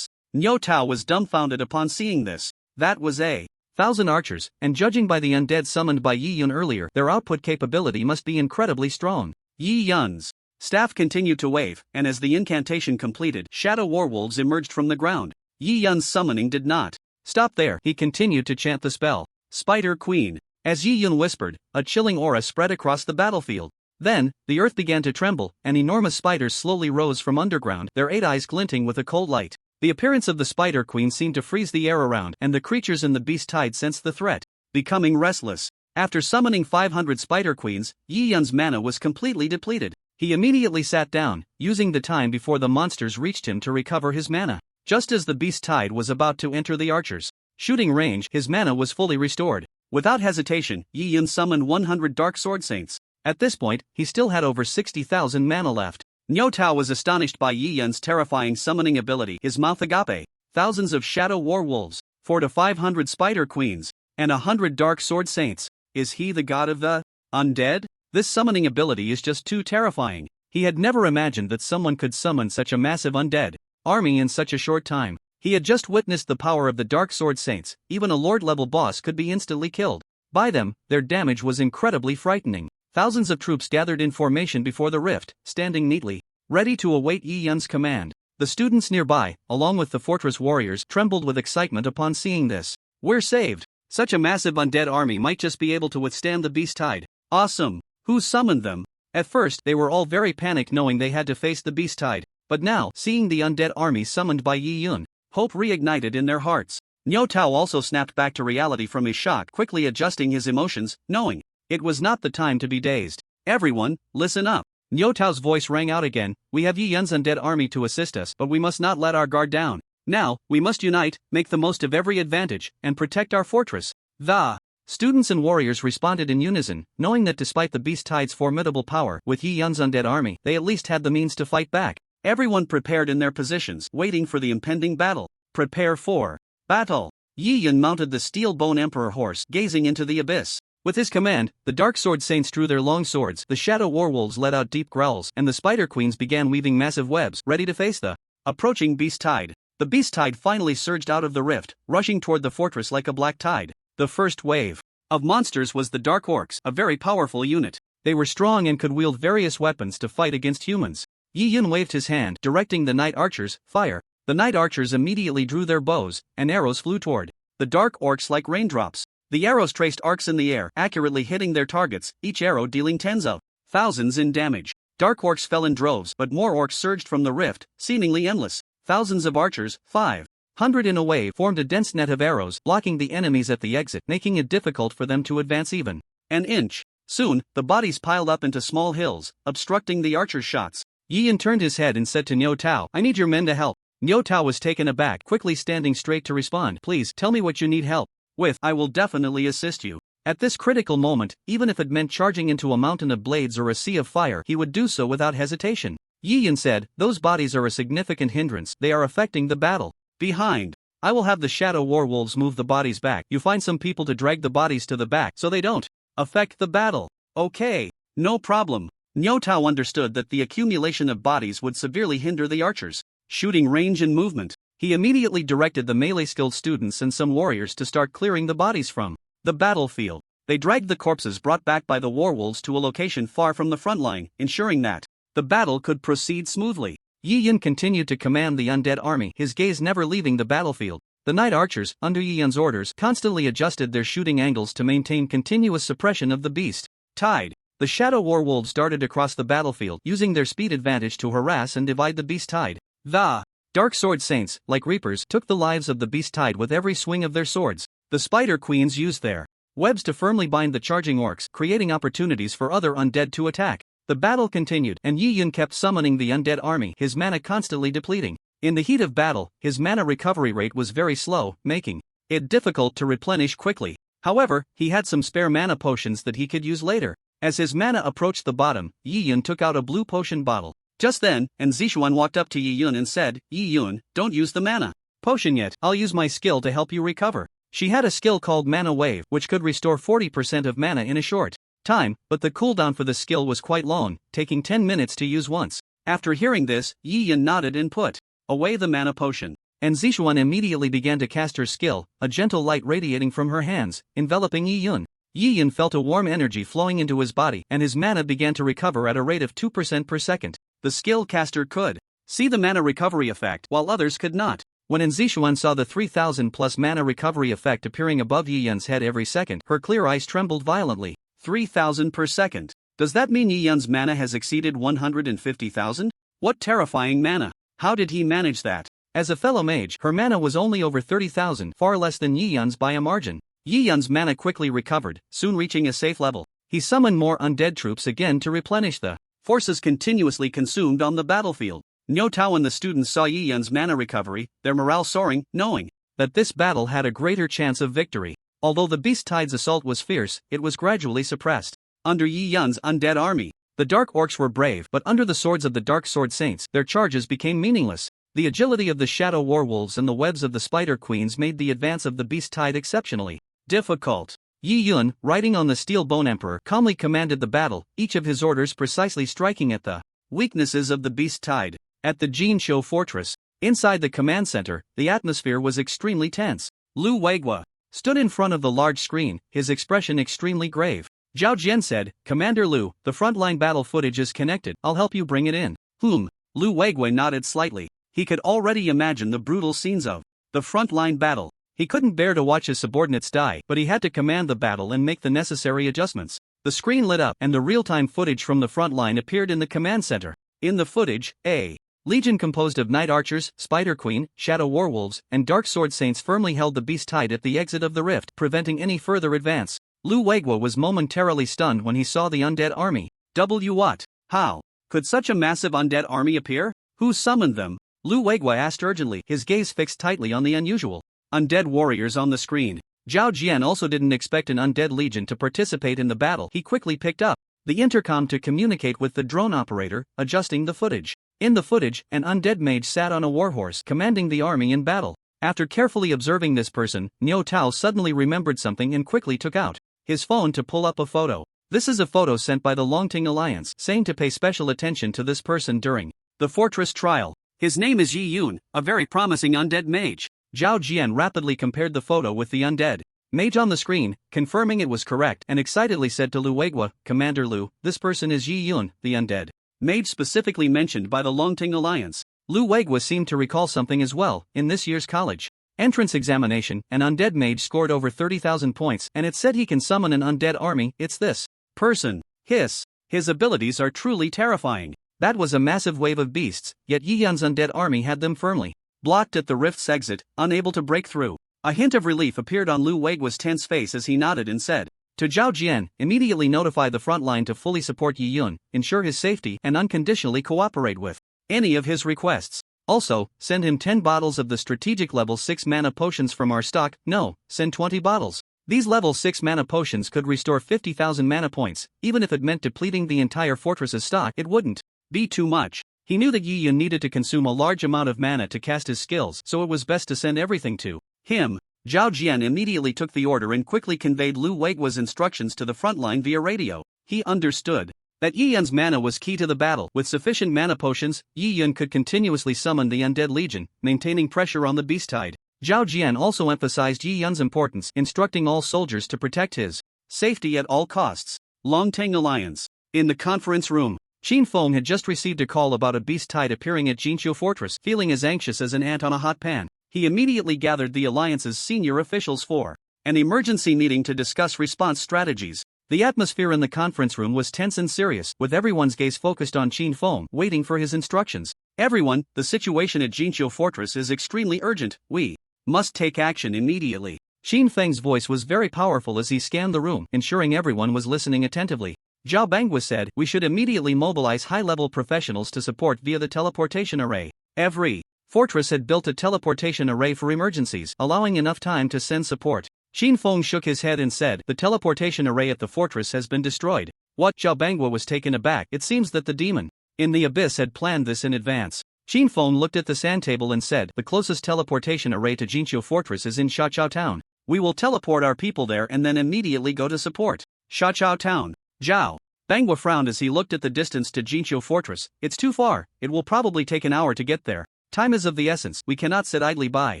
S2: Niu Tao was dumbfounded upon seeing this. That was
S1: 1,000 archers, and judging by the undead summoned by Yi Yan earlier, their output capability must be incredibly strong.
S2: Yi Yan's staff continued to wave, and as the incantation completed, shadow warwolves emerged from the ground. Yi Yan's summoning did not
S1: stop there. He continued to chant the spell,
S2: Spider Queen.
S1: As Yi Yan whispered, a chilling aura spread across the battlefield. Then, the earth began to tremble, and enormous spiders slowly rose from underground, their 8 eyes glinting with a cold light. The appearance of the Spider Queen seemed to freeze the air around, and the creatures in the beast tide sensed the threat,
S2: becoming restless. After summoning 500 Spider Queens, Yi Yan's mana was completely depleted.
S1: He immediately sat down, using the time before the monsters reached him to recover his mana. Just as the beast tide was about to enter the archers' shooting range, his mana was fully restored.
S2: Without hesitation, Yi Yan summoned 100 Dark Sword Saints.
S1: At this point, he still had over 60,000 mana left.
S2: Niu Tao was astonished by Yi Yan's terrifying summoning ability. His mouth agape. Thousands of shadow warwolves, 400 to 500 spider queens, and 100 dark sword saints. Is he the god of the undead?
S1: This summoning ability is just too terrifying. He had never imagined that someone could summon such a massive undead army in such a short time. He had just witnessed the power of the dark sword saints. Even a lord-level boss could be instantly killed by them. Their damage was incredibly frightening. Thousands of troops gathered in formation before the rift, standing neatly, ready to await Yi Yan's command. The students nearby, along with the fortress warriors, trembled with excitement upon seeing this. We're saved. Such a massive undead army might just be able to withstand the beast tide.
S2: Awesome. Who summoned them?
S1: At first, they were all very panicked knowing they had to face the beast tide. But now, seeing the undead army summoned by Yi Yan,
S2: hope reignited in their hearts. Niu Tao also snapped back to reality from his shock, quickly adjusting his emotions, knowing it was not the time to be dazed. Everyone, listen up.
S1: Niu Tao's voice rang out again. We have Yi Yan's undead army to assist us, but we must not let our guard down. Now, we must unite, make the most of every advantage, and protect our fortress. The students and warriors responded in unison, knowing that despite the beast tide's formidable power, with Yi Yan's undead army, they at least had the means to fight back.
S2: Everyone prepared in their positions, waiting for the impending battle. Prepare for battle. Yi Yan mounted the steel bone emperor horse, gazing into the abyss.
S1: With his command, the dark sword saints drew their long swords, the shadow warwolves let out deep growls, and the spider queens began weaving massive webs, ready to face the
S2: approaching beast tide. The beast tide finally surged out of the rift, rushing toward the fortress like a black tide. The first wave of monsters was the Dark Orcs, a very powerful unit.
S1: They were strong and could wield various weapons to fight against humans. Yi Yan waved his hand, directing the night archers, fire. The night archers immediately drew their bows, and arrows flew toward the Dark Orcs like raindrops. The arrows traced arcs in the air, accurately hitting their targets, each arrow dealing tens of thousands in damage. Dark Orcs fell in droves, but more orcs surged from the rift, seemingly endless. Thousands of archers, 500 in a wave, formed a dense net of arrows, blocking the enemies at the exit, making it difficult for them to advance even an inch. Soon, the bodies piled up into small hills, obstructing the archers' shots. Yi Yan turned his head and said to Niu Tao, I need your men to help. Niu Tao was taken aback, quickly standing straight to respond. Please, tell me what you need help with.
S2: I will definitely assist you.
S1: At this critical moment, even if it meant charging into a mountain of blades or a sea of fire, he would do so without hesitation. Yi Yan said, those bodies are a significant hindrance, they are affecting the battle.
S2: Behind.
S1: I will have the shadow warwolves move the bodies back. You find some people to drag the bodies to the back so they don't affect the battle.
S2: Okay, no problem. Niu Tao understood that the accumulation of bodies would severely hinder the archers' shooting range and movement.
S1: He immediately directed the melee-skilled students and some warriors to start clearing the bodies from the battlefield.
S2: They dragged the corpses brought back by the warwolves to a location far from the front line, ensuring that the battle could proceed smoothly. Yi Yun continued to command the undead army, his gaze never leaving the battlefield. The night archers, under Yi Yun's orders, constantly adjusted their shooting angles to maintain continuous suppression of the beast. Tide. The shadow warwolves darted across the battlefield, using their speed advantage to harass and divide the beast tide. The dark sword saints, like reapers, took the lives of the beast tide with every swing of their swords. The spider queens used their webs to firmly bind the charging orcs, creating opportunities for other undead to attack. The battle continued, and Yi Yun kept summoning the undead army, his mana constantly depleting. In the heat of battle, his mana recovery rate was very slow, making it difficult to replenish quickly. However, he had some spare mana potions that he could use later. As his mana approached the bottom, Yi Yun took out a blue potion bottle. Just then, Zishuan walked up to Yi Yun and said, "Yi Yun, don't use the mana potion yet, I'll use my skill to help you recover." She had a skill called Mana Wave, which could restore 40% of mana in a short time, but the cooldown for the skill was quite long, taking 10 minutes to use once. After hearing this, Yi Yun nodded and put away the mana potion. And Zishuan immediately began to cast her skill, a gentle light radiating from her hands, enveloping Yi Yun. Yi Yun felt a warm energy flowing into his body, and his mana began to recover at a rate of 2% per second. The skill caster could see the mana recovery effect, while others could not. When Zishuan saw the 3000 plus mana recovery effect appearing above Yi Yun's head every second, her clear eyes trembled violently. 3000 per second. Does that mean Yi Yun's mana has exceeded 150,000? What terrifying mana! How did he manage that? As a fellow mage, her mana was only over 30,000, far less than Yi Yun's by a margin. Yi Yun's mana quickly recovered, soon reaching a safe level. He summoned more undead troops again to replenish the forces continuously consumed on the battlefield. Niu Tao and the students saw Yi Yun's mana recovery, their morale soaring, knowing that this battle had a greater chance of victory. Although the beast tide's assault was fierce, it was gradually suppressed. Under Yi Yun's undead army, the dark orcs were brave, but under the swords of the dark sword saints, their charges became meaningless. The agility of the shadow warwolves and the webs of the spider queens made the advance of the beast tide exceptionally difficult. Yi Yun, riding on the steel bone emperor, calmly commanded the battle, each of his orders precisely striking at the weaknesses of the beast tide. At the Jinsho fortress, inside the command center, the atmosphere was extremely tense. Lu Weigua stood in front of the large screen, his expression extremely grave. Zhao Jian said, "Commander Lu, the frontline battle footage is connected, I'll help you bring it in." Lu Weigua nodded slightly. He could already imagine the brutal scenes of the frontline battle. He couldn't bear to watch his subordinates die, but he had to command the battle and make the necessary adjustments. The screen lit up, and the real-time footage from the front line appeared in the command center. In the footage, a legion composed of night archers, spider queen, shadow warwolves, and dark sword saints firmly held the beast tide at the exit of the rift, preventing any further advance. Lu Weigua was momentarily stunned when he saw the undead army. What? How could such a massive undead army appear? Who summoned them? Lu Weigua asked urgently, his gaze fixed tightly on the unusual undead warriors on the screen. Zhao Jian also didn't expect an undead legion to participate in the battle. He quickly picked up the intercom to communicate with the drone operator, adjusting the footage. In the footage, an undead mage sat on a warhorse, commanding the army in battle. After carefully observing this person, Niu Tao suddenly remembered something and quickly took out his phone to pull up a photo. This is a photo sent by the Longting Alliance, saying to pay special attention to this person during the fortress trial. His name is Yi Yun, a very promising undead mage. Zhao Jian rapidly compared the photo with the undead mage on the screen, confirming it was correct, and excitedly said to Lu Weigua, "Commander Lu, this person is Yi Yun, the undead mage specifically mentioned by the Longting Alliance." Lu Weigua seemed to recall something as well. In this year's college entrance examination, an undead mage scored over 30,000 points, and it said he can summon an undead army. It's this person. His abilities are truly terrifying. That was a massive wave of beasts, yet Yi Yun's undead army had them firmly blocked at the rift's exit, unable to break through. A hint of relief appeared on Lu Weigua's tense face as he nodded and said to Zhao Jian, "Immediately notify the front line to fully support Yi Yun, ensure his safety, and unconditionally cooperate with any of his requests. Also, send him 10 bottles of the strategic level 6 mana potions from our stock. No, send 20 bottles. These level 6 mana potions could restore 50,000 mana points. Even if it meant depleting the entire fortress's stock, it wouldn't be too much." He knew that Yi Yun needed to consume a large amount of mana to cast his skills, so it was best to send everything to him. Zhao Jian immediately took the order and quickly conveyed Lu Weigua's instructions to the front line via radio. He understood that Yi Yun's mana was key to the battle. With sufficient mana potions, Yi Yun could continuously summon the undead legion, maintaining pressure on the beast tide. Zhao Jian also emphasized Yi Yun's importance, instructing all soldiers to protect his Safety at all costs. Longtang Alliance. In the conference room, Qin Feng had just received a call about a beast tide appearing at Jinqiu Fortress. Feeling as anxious as an ant on a hot pan, he immediately gathered the Alliance's senior officials for an emergency meeting to discuss response strategies. The atmosphere in the conference room was tense and serious, with everyone's gaze focused on Qin Feng, waiting for his instructions. Everyone, the situation at Jinqiu Fortress is extremely urgent. We must take action immediately. Qin Feng's voice was very powerful as he scanned the room, ensuring everyone was listening attentively. Zhao Bangwa said, "We should immediately mobilize high-level professionals to support via the teleportation array." Every fortress had built a teleportation array for emergencies, allowing enough time to send support. Qin Feng shook his head and said, "The teleportation array at the fortress has been destroyed." What? Zhao Bangwa was taken aback. It seems that the demon in the abyss had planned this in advance. Qin Feng looked at the sand table and said, "The closest teleportation array to Jinqiu Fortress is in Shaqiao Town. We will teleport our people there and then immediately go to support Shaqiao Town." Zhao Bangwa frowned as he looked at the distance to Jinqiu Fortress. "It's too far. It will probably take an hour to get there. Time is of the essence. We cannot sit idly by."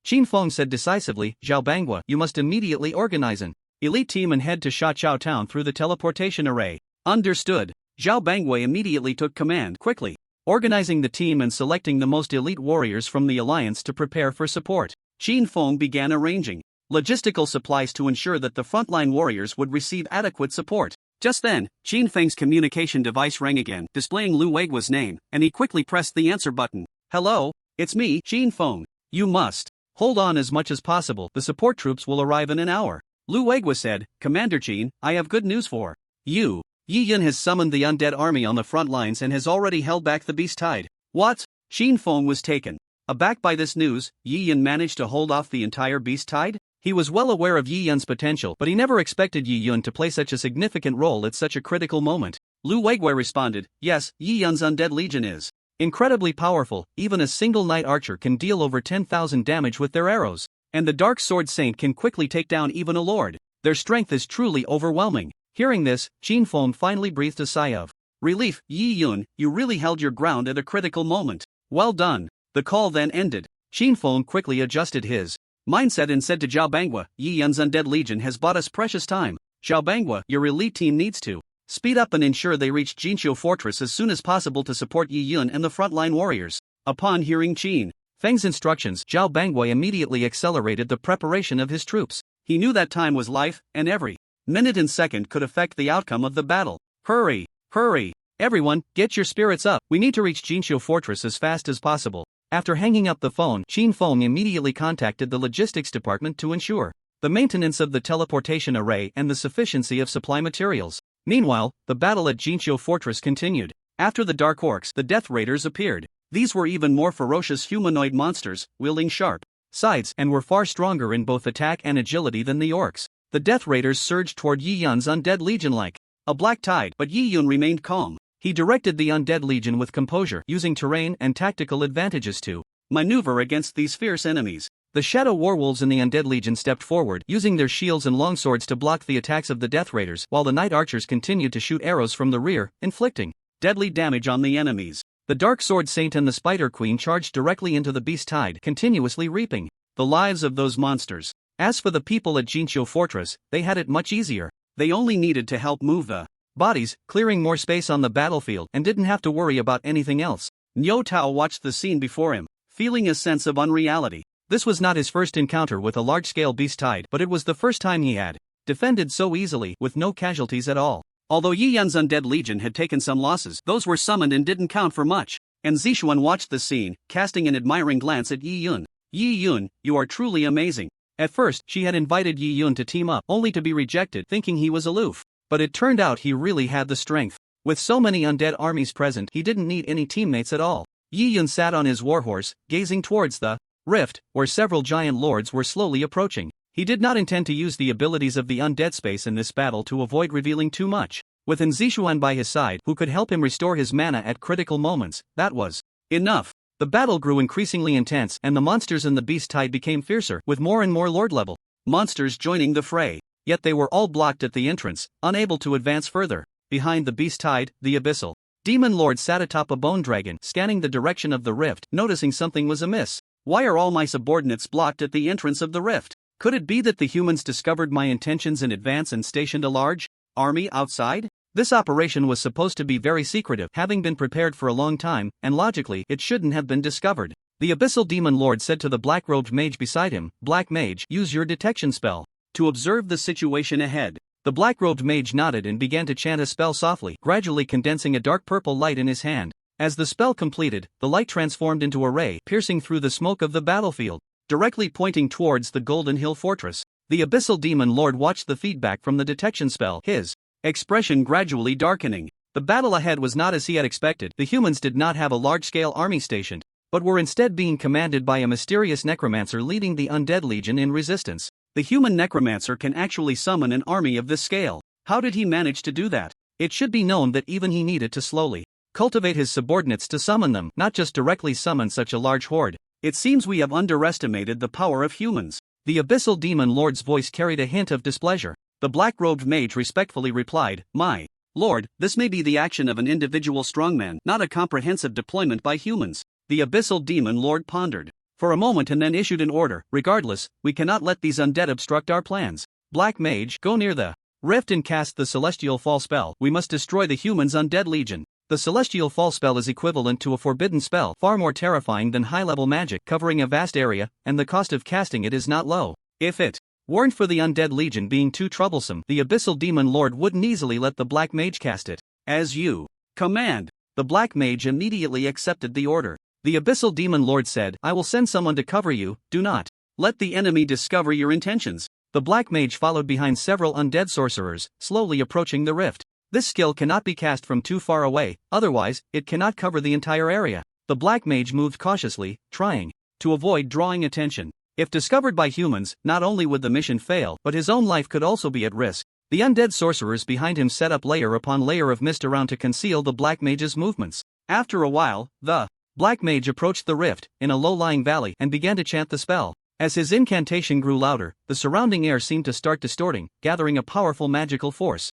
S2: Qin Feng said decisively, "Zhao Bangwa, you must immediately organize an elite team and head to Shaqiao Town through the teleportation array." Understood. Zhao Bangwa immediately took command, quickly organizing the team and selecting the most elite warriors from the alliance to prepare for support. Qin Feng began arranging logistical supplies to ensure that the frontline warriors would receive adequate support. Just then, Qin Feng's communication device rang again, displaying Lu Weigua's name, and he quickly pressed the answer button. "Hello, it's me, Qin Feng. You must hold on as much as possible. The support troops will arrive in an hour." Lu Weigua said, "Commander Qin, I have good news for you. Yi Yun has summoned the undead army on the front lines and has already held back the beast tide." "What?" Qin Feng was taken aback by this news. Yi Yun managed to hold off the entire beast tide? He was well aware of Yi Yun's potential, but he never expected Yi Yun to play such a significant role at such a critical moment. Lu Weigua responded, "Yes, Yi Yun's undead legion is incredibly powerful. Even a single knight archer can deal over 10,000 damage with their arrows, and the Dark Sword Saint can quickly take down even a lord. Their strength is truly overwhelming." Hearing this, Qin Feng finally breathed a sigh of relief. "Yi Yun, you really held your ground at a critical moment. Well done." The call then ended. Qin Feng quickly adjusted his mindset and said to Zhao Bangwa, "Yi Yun's undead legion has bought us precious time. Zhao Bangwa, your elite team needs to speed up and ensure they reach Jinqiu Fortress as soon as possible to support Yi Yun and the frontline warriors." Upon hearing Qin Feng's instructions, Zhao Bangwa immediately accelerated the preparation of his troops. He knew that time was life, and every minute and second could affect the outcome of the battle. Hurry! Hurry! Everyone, get your spirits up. We need to reach Jinqiu Fortress as fast as possible." After hanging up the phone, Qin Feng immediately contacted the logistics department to ensure the maintenance of the teleportation array and the sufficiency of supply materials. Meanwhile, the battle at Jinqiu Fortress continued. After the Dark Orcs, the Death Raiders appeared. These were even more ferocious humanoid monsters, wielding sharp scythes, and were far stronger in both attack and agility than the Orcs. The Death Raiders surged toward Yi Yun's undead legion like a black tide, but Yi Yun remained calm. He directed the undead legion with composure, using terrain and tactical advantages to maneuver against these fierce enemies. The Shadow Warwolves in the undead legion stepped forward, using their shields and longswords to block the attacks of the Death Raiders, while the Night Archers continued to shoot arrows from the rear, inflicting deadly damage on the enemies. The Dark Sword Saint and the Spider Queen charged directly into the beast tide, continuously reaping the lives of those monsters. As for the people at Jinqiu Fortress, they had it much easier. They only needed to help move the bodies, clearing more space on the battlefield, and didn't have to worry about anything else. Niu Tao watched the scene before him, feeling a sense of unreality. This was not his first encounter with a large-scale beast tide, but it was the first time he had defended so easily, with no casualties at all. Although Yi Yun's undead legion had taken some losses, those were summoned and didn't count for much. And Zixuan watched the scene, casting an admiring glance at Yi Yun. "Yi Yun, you are truly amazing." At first, she had invited Yi Yun to team up, only to be rejected, thinking he was aloof. But it turned out he really had the strength. With so many undead armies present, he didn't need any teammates at all. Yi Yun sat on his warhorse, gazing towards the rift, where several giant lords were slowly approaching. He did not intend to use the abilities of the undead space in this battle to avoid revealing too much. With Zixuan by his side, who could help him restore his mana at critical moments, that was enough. The battle grew increasingly intense, and the monsters in the beast tide became fiercer, with more and more lord-level monsters joining the fray. Yet they were all blocked at the entrance, unable to advance further. Behind the beast tide, the abyssal demon lord sat atop a bone dragon, scanning the direction of the rift, noticing something was amiss. "Why are all my subordinates blocked at the entrance of the rift?" Could it be that the humans discovered my intentions in advance and stationed a large army outside? This operation was supposed to be very secretive, having been prepared for a long time, and logically, it shouldn't have been discovered. The Abyssal Demon Lord said to the black-robed mage beside him, "Black Mage, use your detection spell to observe the situation ahead." The black-robed mage nodded and began to chant a spell softly, gradually condensing a dark purple light in his hand. As the spell completed, the light transformed into a ray, piercing through the smoke of the battlefield, directly pointing towards the Golden Hill Fortress. The Abyssal Demon Lord watched the feedback from the detection spell, his expression gradually darkening. The battle ahead was not as he had expected. The humans did not have a large-scale army stationed, but were instead being commanded by a mysterious necromancer leading the undead legion in resistance. The human necromancer can actually summon an army of this scale. How did he manage to do that? It should be known that even he needed to slowly cultivate his subordinates to summon them, not just directly summon such a large horde. It seems we have underestimated the power of humans. The Abyssal Demon Lord's voice carried a hint of displeasure. The black-robed mage respectfully replied, "My lord, this may be the action of an individual strongman, not a comprehensive deployment by humans." The Abyssal Demon Lord pondered for a moment and then issued an order. "Regardless, we cannot let these undead obstruct our plans. Black Mage, go near the rift and cast the Celestial Fall spell. We must destroy the humans' undead legion." The Celestial Fall spell is equivalent to a forbidden spell, far more terrifying than high-level magic, covering a vast area, and the cost of casting it is not low. If it weren't for the undead legion being too troublesome, the Abyssal Demon Lord wouldn't easily let the Black Mage cast it. "As you command." The Black Mage immediately accepted the order. The Abyssal Demon Lord said, "I will send someone to cover you. Do not let the enemy discover your intentions." The Black Mage followed behind several undead sorcerers, slowly approaching the rift. This skill cannot be cast from too far away, otherwise, it cannot cover the entire area. The Black Mage moved cautiously, trying to avoid drawing attention. If discovered by humans, not only would the mission fail, but his own life could also be at risk. The undead sorcerers behind him set up layer upon layer of mist around to conceal the Black Mage's movements. After a while, the Black Mage approached the rift, in a low-lying valley, and began to chant the spell. As his incantation grew louder, the surrounding air seemed to start distorting, gathering a powerful magical force.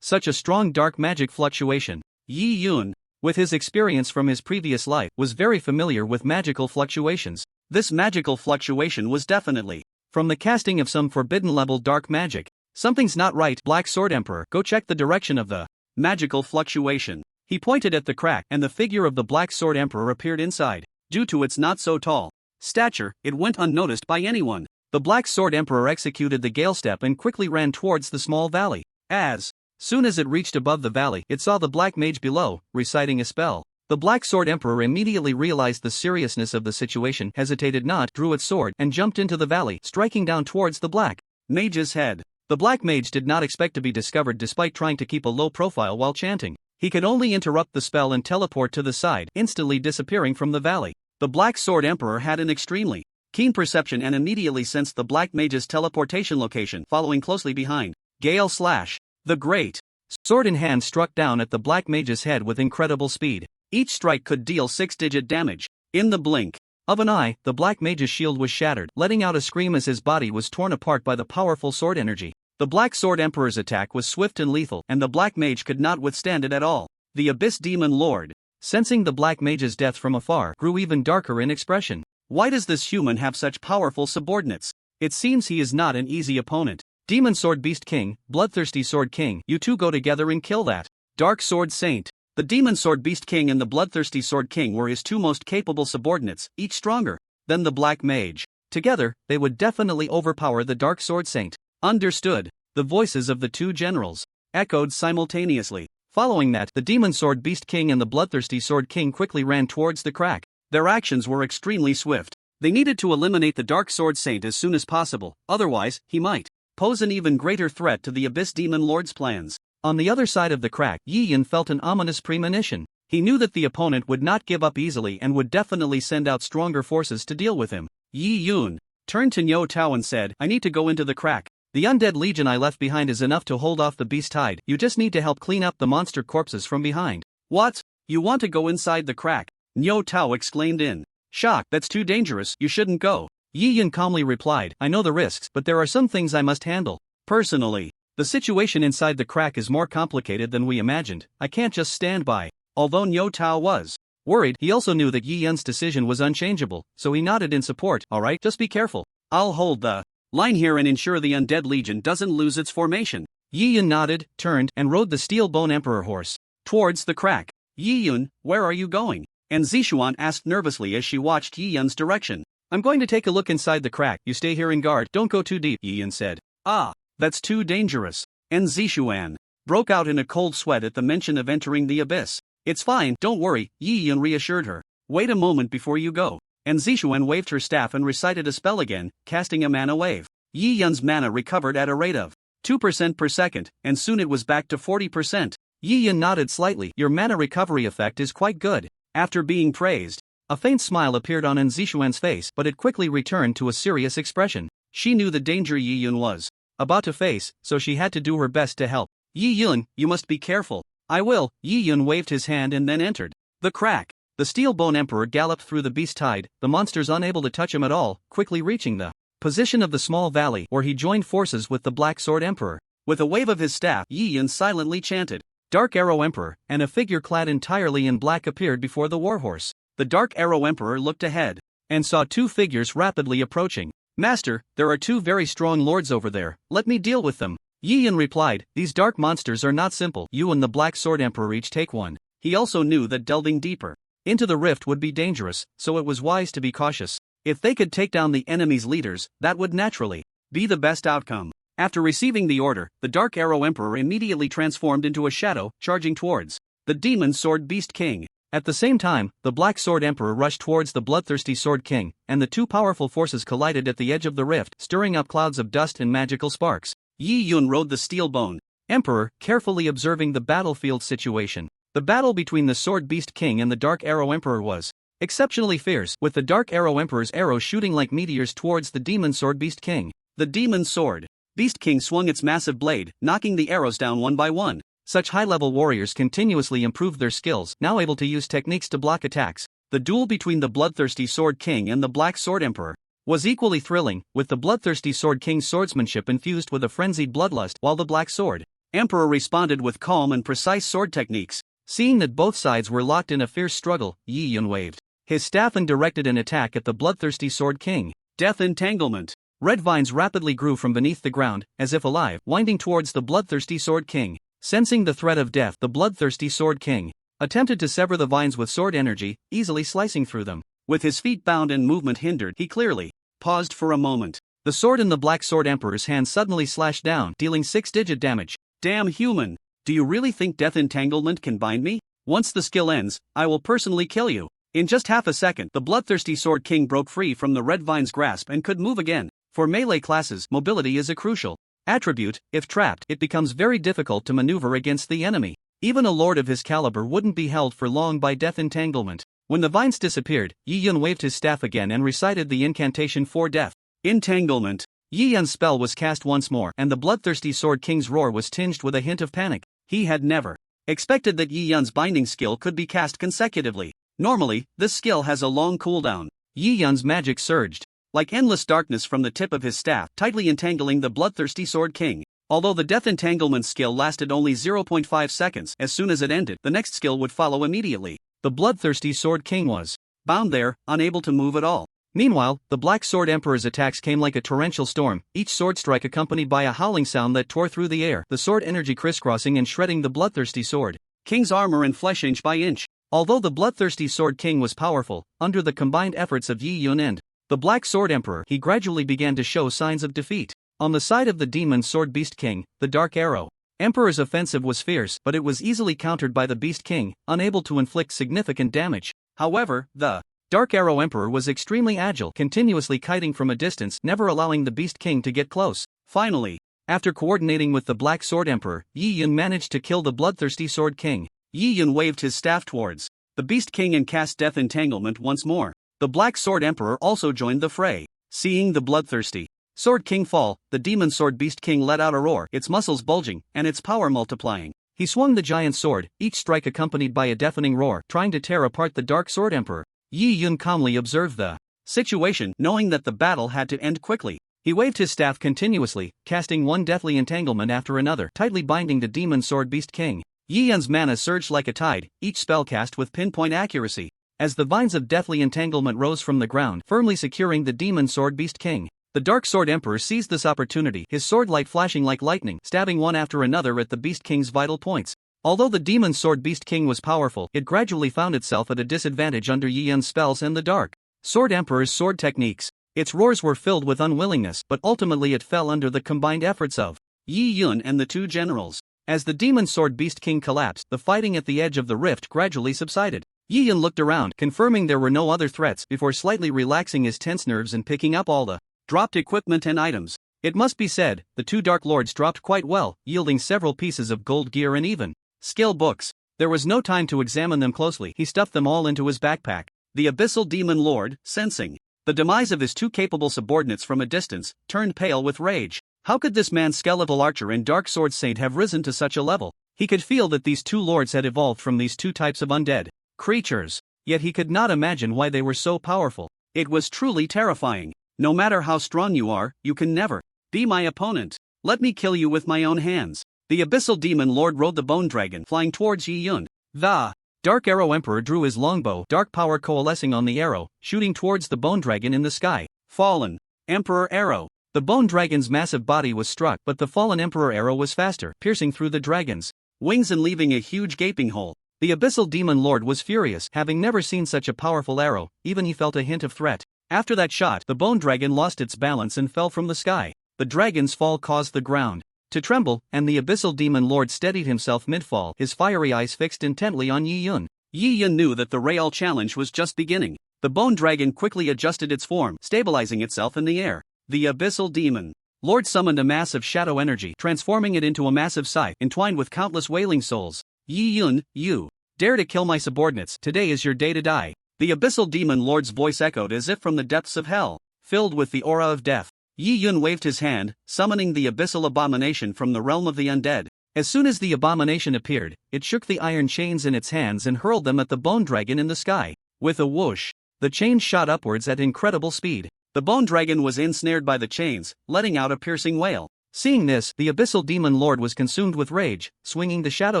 S2: Such a strong dark magic fluctuation. Yi Yun, with his experience from his previous life, was very familiar with magical fluctuations. This magical fluctuation was definitely from the casting of some forbidden-level dark magic. "Something's not right, Black Sword Emperor. Go check the direction of the magical fluctuation." He pointed at the crack, and the figure of the Black Sword Emperor appeared inside. Due to its not-so-tall stature, it went unnoticed by anyone. The Black Sword Emperor executed the Gale Step and quickly ran towards the small valley. As soon as it reached above the valley, it saw the Black Mage below, reciting a spell. The Black Sword Emperor immediately realized the seriousness of the situation, hesitated not, drew its sword, and jumped into the valley, striking down towards the Black Mage's head. The Black Mage did not expect to be discovered despite trying to keep a low profile while chanting. He could only interrupt the spell and teleport to the side, instantly disappearing from the valley. The Black Sword Emperor had an extremely keen perception and immediately sensed the Black Mage's teleportation location, following closely behind. Gale Slash. The great sword in hand struck down at the Black Mage's head with incredible speed. Each strike could deal 6-digit damage. In the blink of an eye, the Black Mage's shield was shattered, letting out a scream as his body was torn apart by the powerful sword energy. The Black Sword Emperor's attack was swift and lethal, and the Black Mage could not withstand it at all. The Abyss Demon Lord, sensing the Black Mage's death from afar, grew even darker in expression. Why does this human have such powerful subordinates? It seems he is not an easy opponent. Demon Sword Beast King, Bloodthirsty Sword King, you two go together and kill that Dark Sword Saint. The Demon Sword Beast King and the Bloodthirsty Sword King were his two most capable subordinates, each stronger than the Black Mage. Together, they would definitely overpower the Dark Sword Saint. Understood. The voices of the two generals echoed simultaneously. Following that, the Demon Sword Beast King and the Bloodthirsty Sword King quickly ran towards the crack. Their actions were extremely swift. They needed to eliminate the Dark Sword Saint as soon as possible, otherwise, he might pose an even greater threat to the Abyss Demon Lord's plans. On the other side of the crack, Yi Yun felt an ominous premonition. He knew that the opponent would not give up easily and would definitely send out stronger forces to deal with him. Yi Yun turned to Niu Tao and said, "I need to go into the crack. The undead legion I left behind is enough to hold off the beast tide. You just need to help clean up the monster corpses from behind." "What? You want to go inside the crack?" Niu Tao exclaimed in shock. "That's too dangerous, you shouldn't go." Yi Yun calmly replied, "I know the risks, but there are some things I must handle. Personally, the situation inside the crack is more complicated than we imagined. I can't just stand by." Although Niu Tao was worried, he also knew that Yi Yun's decision was unchangeable, so he nodded in support. "Alright, just be careful. I'll hold the Line here and ensure the undead legion doesn't lose its formation.
S1: Yi Yun nodded, turned, and rode the steel bone emperor horse
S2: towards the crack. Yi Yun, where are you going? And Zishuan asked nervously as she watched Yi Yun's direction.
S1: I'm going to take a look inside the crack. You stay here and guard. Don't go too deep, Yi Yun said.
S2: Ah, that's too dangerous. And Zishuan broke out in a cold sweat at the mention of entering the abyss. It's fine, don't worry, Yi Yun reassured her. Wait a moment before you go. And Zishuan waved her staff and recited a spell again, casting a mana wave. Yi Yun's mana recovered at a rate of 2% per second, and soon it was back to 40%.
S1: Yi Yun nodded slightly. Your mana recovery effect is quite good.
S2: After being praised,
S1: a faint smile appeared on Zishuan's face, but it quickly returned to a serious expression.
S2: She knew the danger Yi Yun was
S1: about to face, so she had to do her best to help.
S2: Yi Yun, you must be careful.
S1: I will. Yi Yun waved his hand and then entered
S2: the crack.
S1: The steel bone emperor galloped through the beast tide, the monsters unable to touch him at all, quickly reaching the position of the small valley where he joined forces with the black sword emperor.
S2: With a wave of his staff, Yi Yun silently chanted,
S1: Dark Arrow Emperor, and a figure clad entirely in black appeared before the warhorse.
S2: The Dark Arrow Emperor looked ahead
S1: and saw two figures rapidly approaching.
S2: Master, there are two very strong lords over there, let me deal with them.
S1: Yi Yun replied, these dark monsters are not simple. You and the Black Sword Emperor each take one.
S2: He also knew that delving deeper
S1: into the rift would be dangerous, so it was wise to be cautious.
S2: If they could take down the enemy's leaders, that would naturally be the best outcome. After receiving the order, the Dark Arrow Emperor immediately transformed into a shadow, charging towards the Demon Sword Beast King.
S1: At the same time, the Black Sword Emperor rushed towards the Bloodthirsty Sword King, and the two powerful forces collided at the edge of the rift, stirring up clouds of dust and magical sparks.
S2: Yi Yun rode the steel bone
S1: emperor, carefully observing the battlefield situation. The battle between the Sword Beast King and the Dark Arrow Emperor was exceptionally fierce, with the Dark Arrow Emperor's arrows shooting like meteors towards the Demon Sword Beast King.
S2: The Demon Sword Beast King swung its massive blade, knocking the arrows down one by one.
S1: Such high-level warriors continuously improved their skills, now able to use techniques to block attacks.
S2: The duel between the Bloodthirsty Sword King and the Black Sword Emperor
S1: was equally thrilling, with the Bloodthirsty Sword King's swordsmanship infused with a frenzied bloodlust, while the Black Sword
S2: Emperor responded with calm and precise sword techniques.
S1: Seeing that both sides were locked in a fierce struggle, Yi Yun waved his staff and directed an attack at the Bloodthirsty Sword King.
S2: Death Entanglement.
S1: Red vines rapidly grew from beneath the ground, as if alive, winding towards the Bloodthirsty Sword King. Sensing the threat of death, the Bloodthirsty Sword King attempted to sever the vines with sword energy, easily slicing through them.
S2: With his feet bound and movement hindered, he clearly paused for a moment.
S1: The sword in the Black Sword Emperor's hand suddenly slashed down, dealing 6-digit damage.
S2: Damn human! Do you really think Death Entanglement can bind me? Once the skill ends, I will personally kill you. In just half a second, the Bloodthirsty Sword King broke free from the Red Vine's grasp and could move again. For melee classes, mobility is a crucial attribute. If trapped, it becomes very difficult to maneuver against the enemy. Even a lord of his caliber wouldn't be held for long by Death Entanglement. When the vines disappeared, Yi Yun waved his staff again and recited the incantation for Death Entanglement.
S1: Yi Yun's spell was cast once more, and the Bloodthirsty Sword King's roar was tinged with a hint of panic.
S2: He had never expected that Yi Yun's binding skill could be cast consecutively. Normally, this skill has a long cooldown.
S1: Yi Yun's magic surged
S2: like endless darkness from the tip of his staff, tightly entangling the Bloodthirsty Sword King. Although the Death Entanglement skill lasted only 0.5 seconds, as soon as it ended, the next skill would follow immediately.
S1: The Bloodthirsty Sword King was
S2: bound there, unable to move at all.
S1: Meanwhile, the Black Sword Emperor's attacks came like a torrential storm, each sword strike accompanied by a howling sound that tore through the air, the sword energy crisscrossing and shredding the Bloodthirsty Sword
S2: King's armor and flesh inch by inch.
S1: Although the Bloodthirsty Sword King was powerful, under the combined efforts of Yi Yun and the Black Sword Emperor, he gradually began to show signs of defeat. On the side of the Demon Sword Beast King, the Dark Arrow Emperor's offensive was fierce, but it was easily countered by the Beast King, unable to inflict significant damage. However, the Dark Arrow Emperor was extremely agile, continuously kiting from a distance, never allowing the Beast King to get close. Finally, after coordinating with the Black Sword Emperor, Yi Yun managed to kill the Bloodthirsty Sword King.
S2: Yi Yun waved his staff towards the Beast King and cast Death Entanglement once more. The Black Sword Emperor also joined the fray. Seeing the Bloodthirsty Sword King fall, the Demon Sword Beast King let out a roar, its muscles bulging, and its power multiplying. He swung the giant sword, each strike accompanied by a deafening roar, trying to tear apart the Dark Sword Emperor. Yi Yun calmly observed the situation, knowing that the battle had to end quickly. He waved his staff continuously, casting one deathly entanglement after another, tightly binding the Demon Sword Beast King. Yi Yun's mana surged like a tide, each spell cast with pinpoint accuracy. As the vines of deathly entanglement rose from the ground, firmly securing the Demon Sword Beast King, The Dark Sword Emperor seized this opportunity, his sword light flashing like lightning, stabbing one after another at the Beast King's vital points. Although the Demon Sword Beast King was powerful, it gradually found itself at a disadvantage under Yi Yun's spells and the Dark Sword Emperor's sword techniques. Its roars were filled with unwillingness, but ultimately it fell under the combined efforts of Yi Yun and the two generals. As the Demon Sword Beast King collapsed, the fighting at the edge of the rift gradually subsided. Yi Yun looked around, confirming there were no other threats, before slightly relaxing his tense nerves and picking up all the dropped equipment and items. It must be said, the two Dark Lords dropped quite well, yielding several pieces of gold gear and even skill books. There was no time to examine them closely. He stuffed them all into his backpack. The Abyssal Demon Lord, sensing the demise of his two capable subordinates from a distance, turned pale with rage. How could this man's skeletal archer and dark sword saint have risen to such a level? He could feel that these two lords had evolved from these two types of undead creatures, yet he could not imagine why they were so powerful. It was truly terrifying. No matter how strong you are, you can never be my opponent. Let me kill you with my own hands. The Abyssal Demon Lord rode the Bone Dragon, flying towards Yi Yun. The Dark Arrow Emperor drew his longbow, dark power coalescing on the arrow, shooting towards the Bone Dragon in the sky. Fallen Emperor Arrow. The Bone Dragon's massive body was struck, but the fallen Emperor Arrow was faster, piercing through the dragon's wings and leaving a huge gaping hole. The Abyssal Demon Lord was furious, having never seen such a powerful arrow, even he felt a hint of threat. After that shot, the Bone Dragon lost its balance and fell from the sky. The dragon's fall caused the ground to tremble, and the Abyssal Demon Lord steadied himself mid-fall, his fiery eyes fixed intently on Yi Yun. Yi Yun knew that the Real challenge was just beginning. The Bone Dragon quickly adjusted its form, stabilizing itself in the air. The Abyssal Demon Lord summoned a mass of shadow energy, transforming it into a massive scythe, entwined with countless wailing souls. Yi Yun, you dare to kill my subordinates, today is your day to die. The Abyssal Demon Lord's voice echoed as if from the depths of hell, filled with the aura of death. Yi Yun waved his hand, summoning the Abyssal Abomination from the realm of the undead. As soon as the abomination appeared, it shook the iron chains in its hands and hurled them at the Bone Dragon in the sky. With a whoosh, the chains shot upwards at incredible speed. The Bone Dragon was ensnared by the chains, letting out a piercing wail. Seeing this, the Abyssal Demon Lord was consumed with rage, swinging the Shadow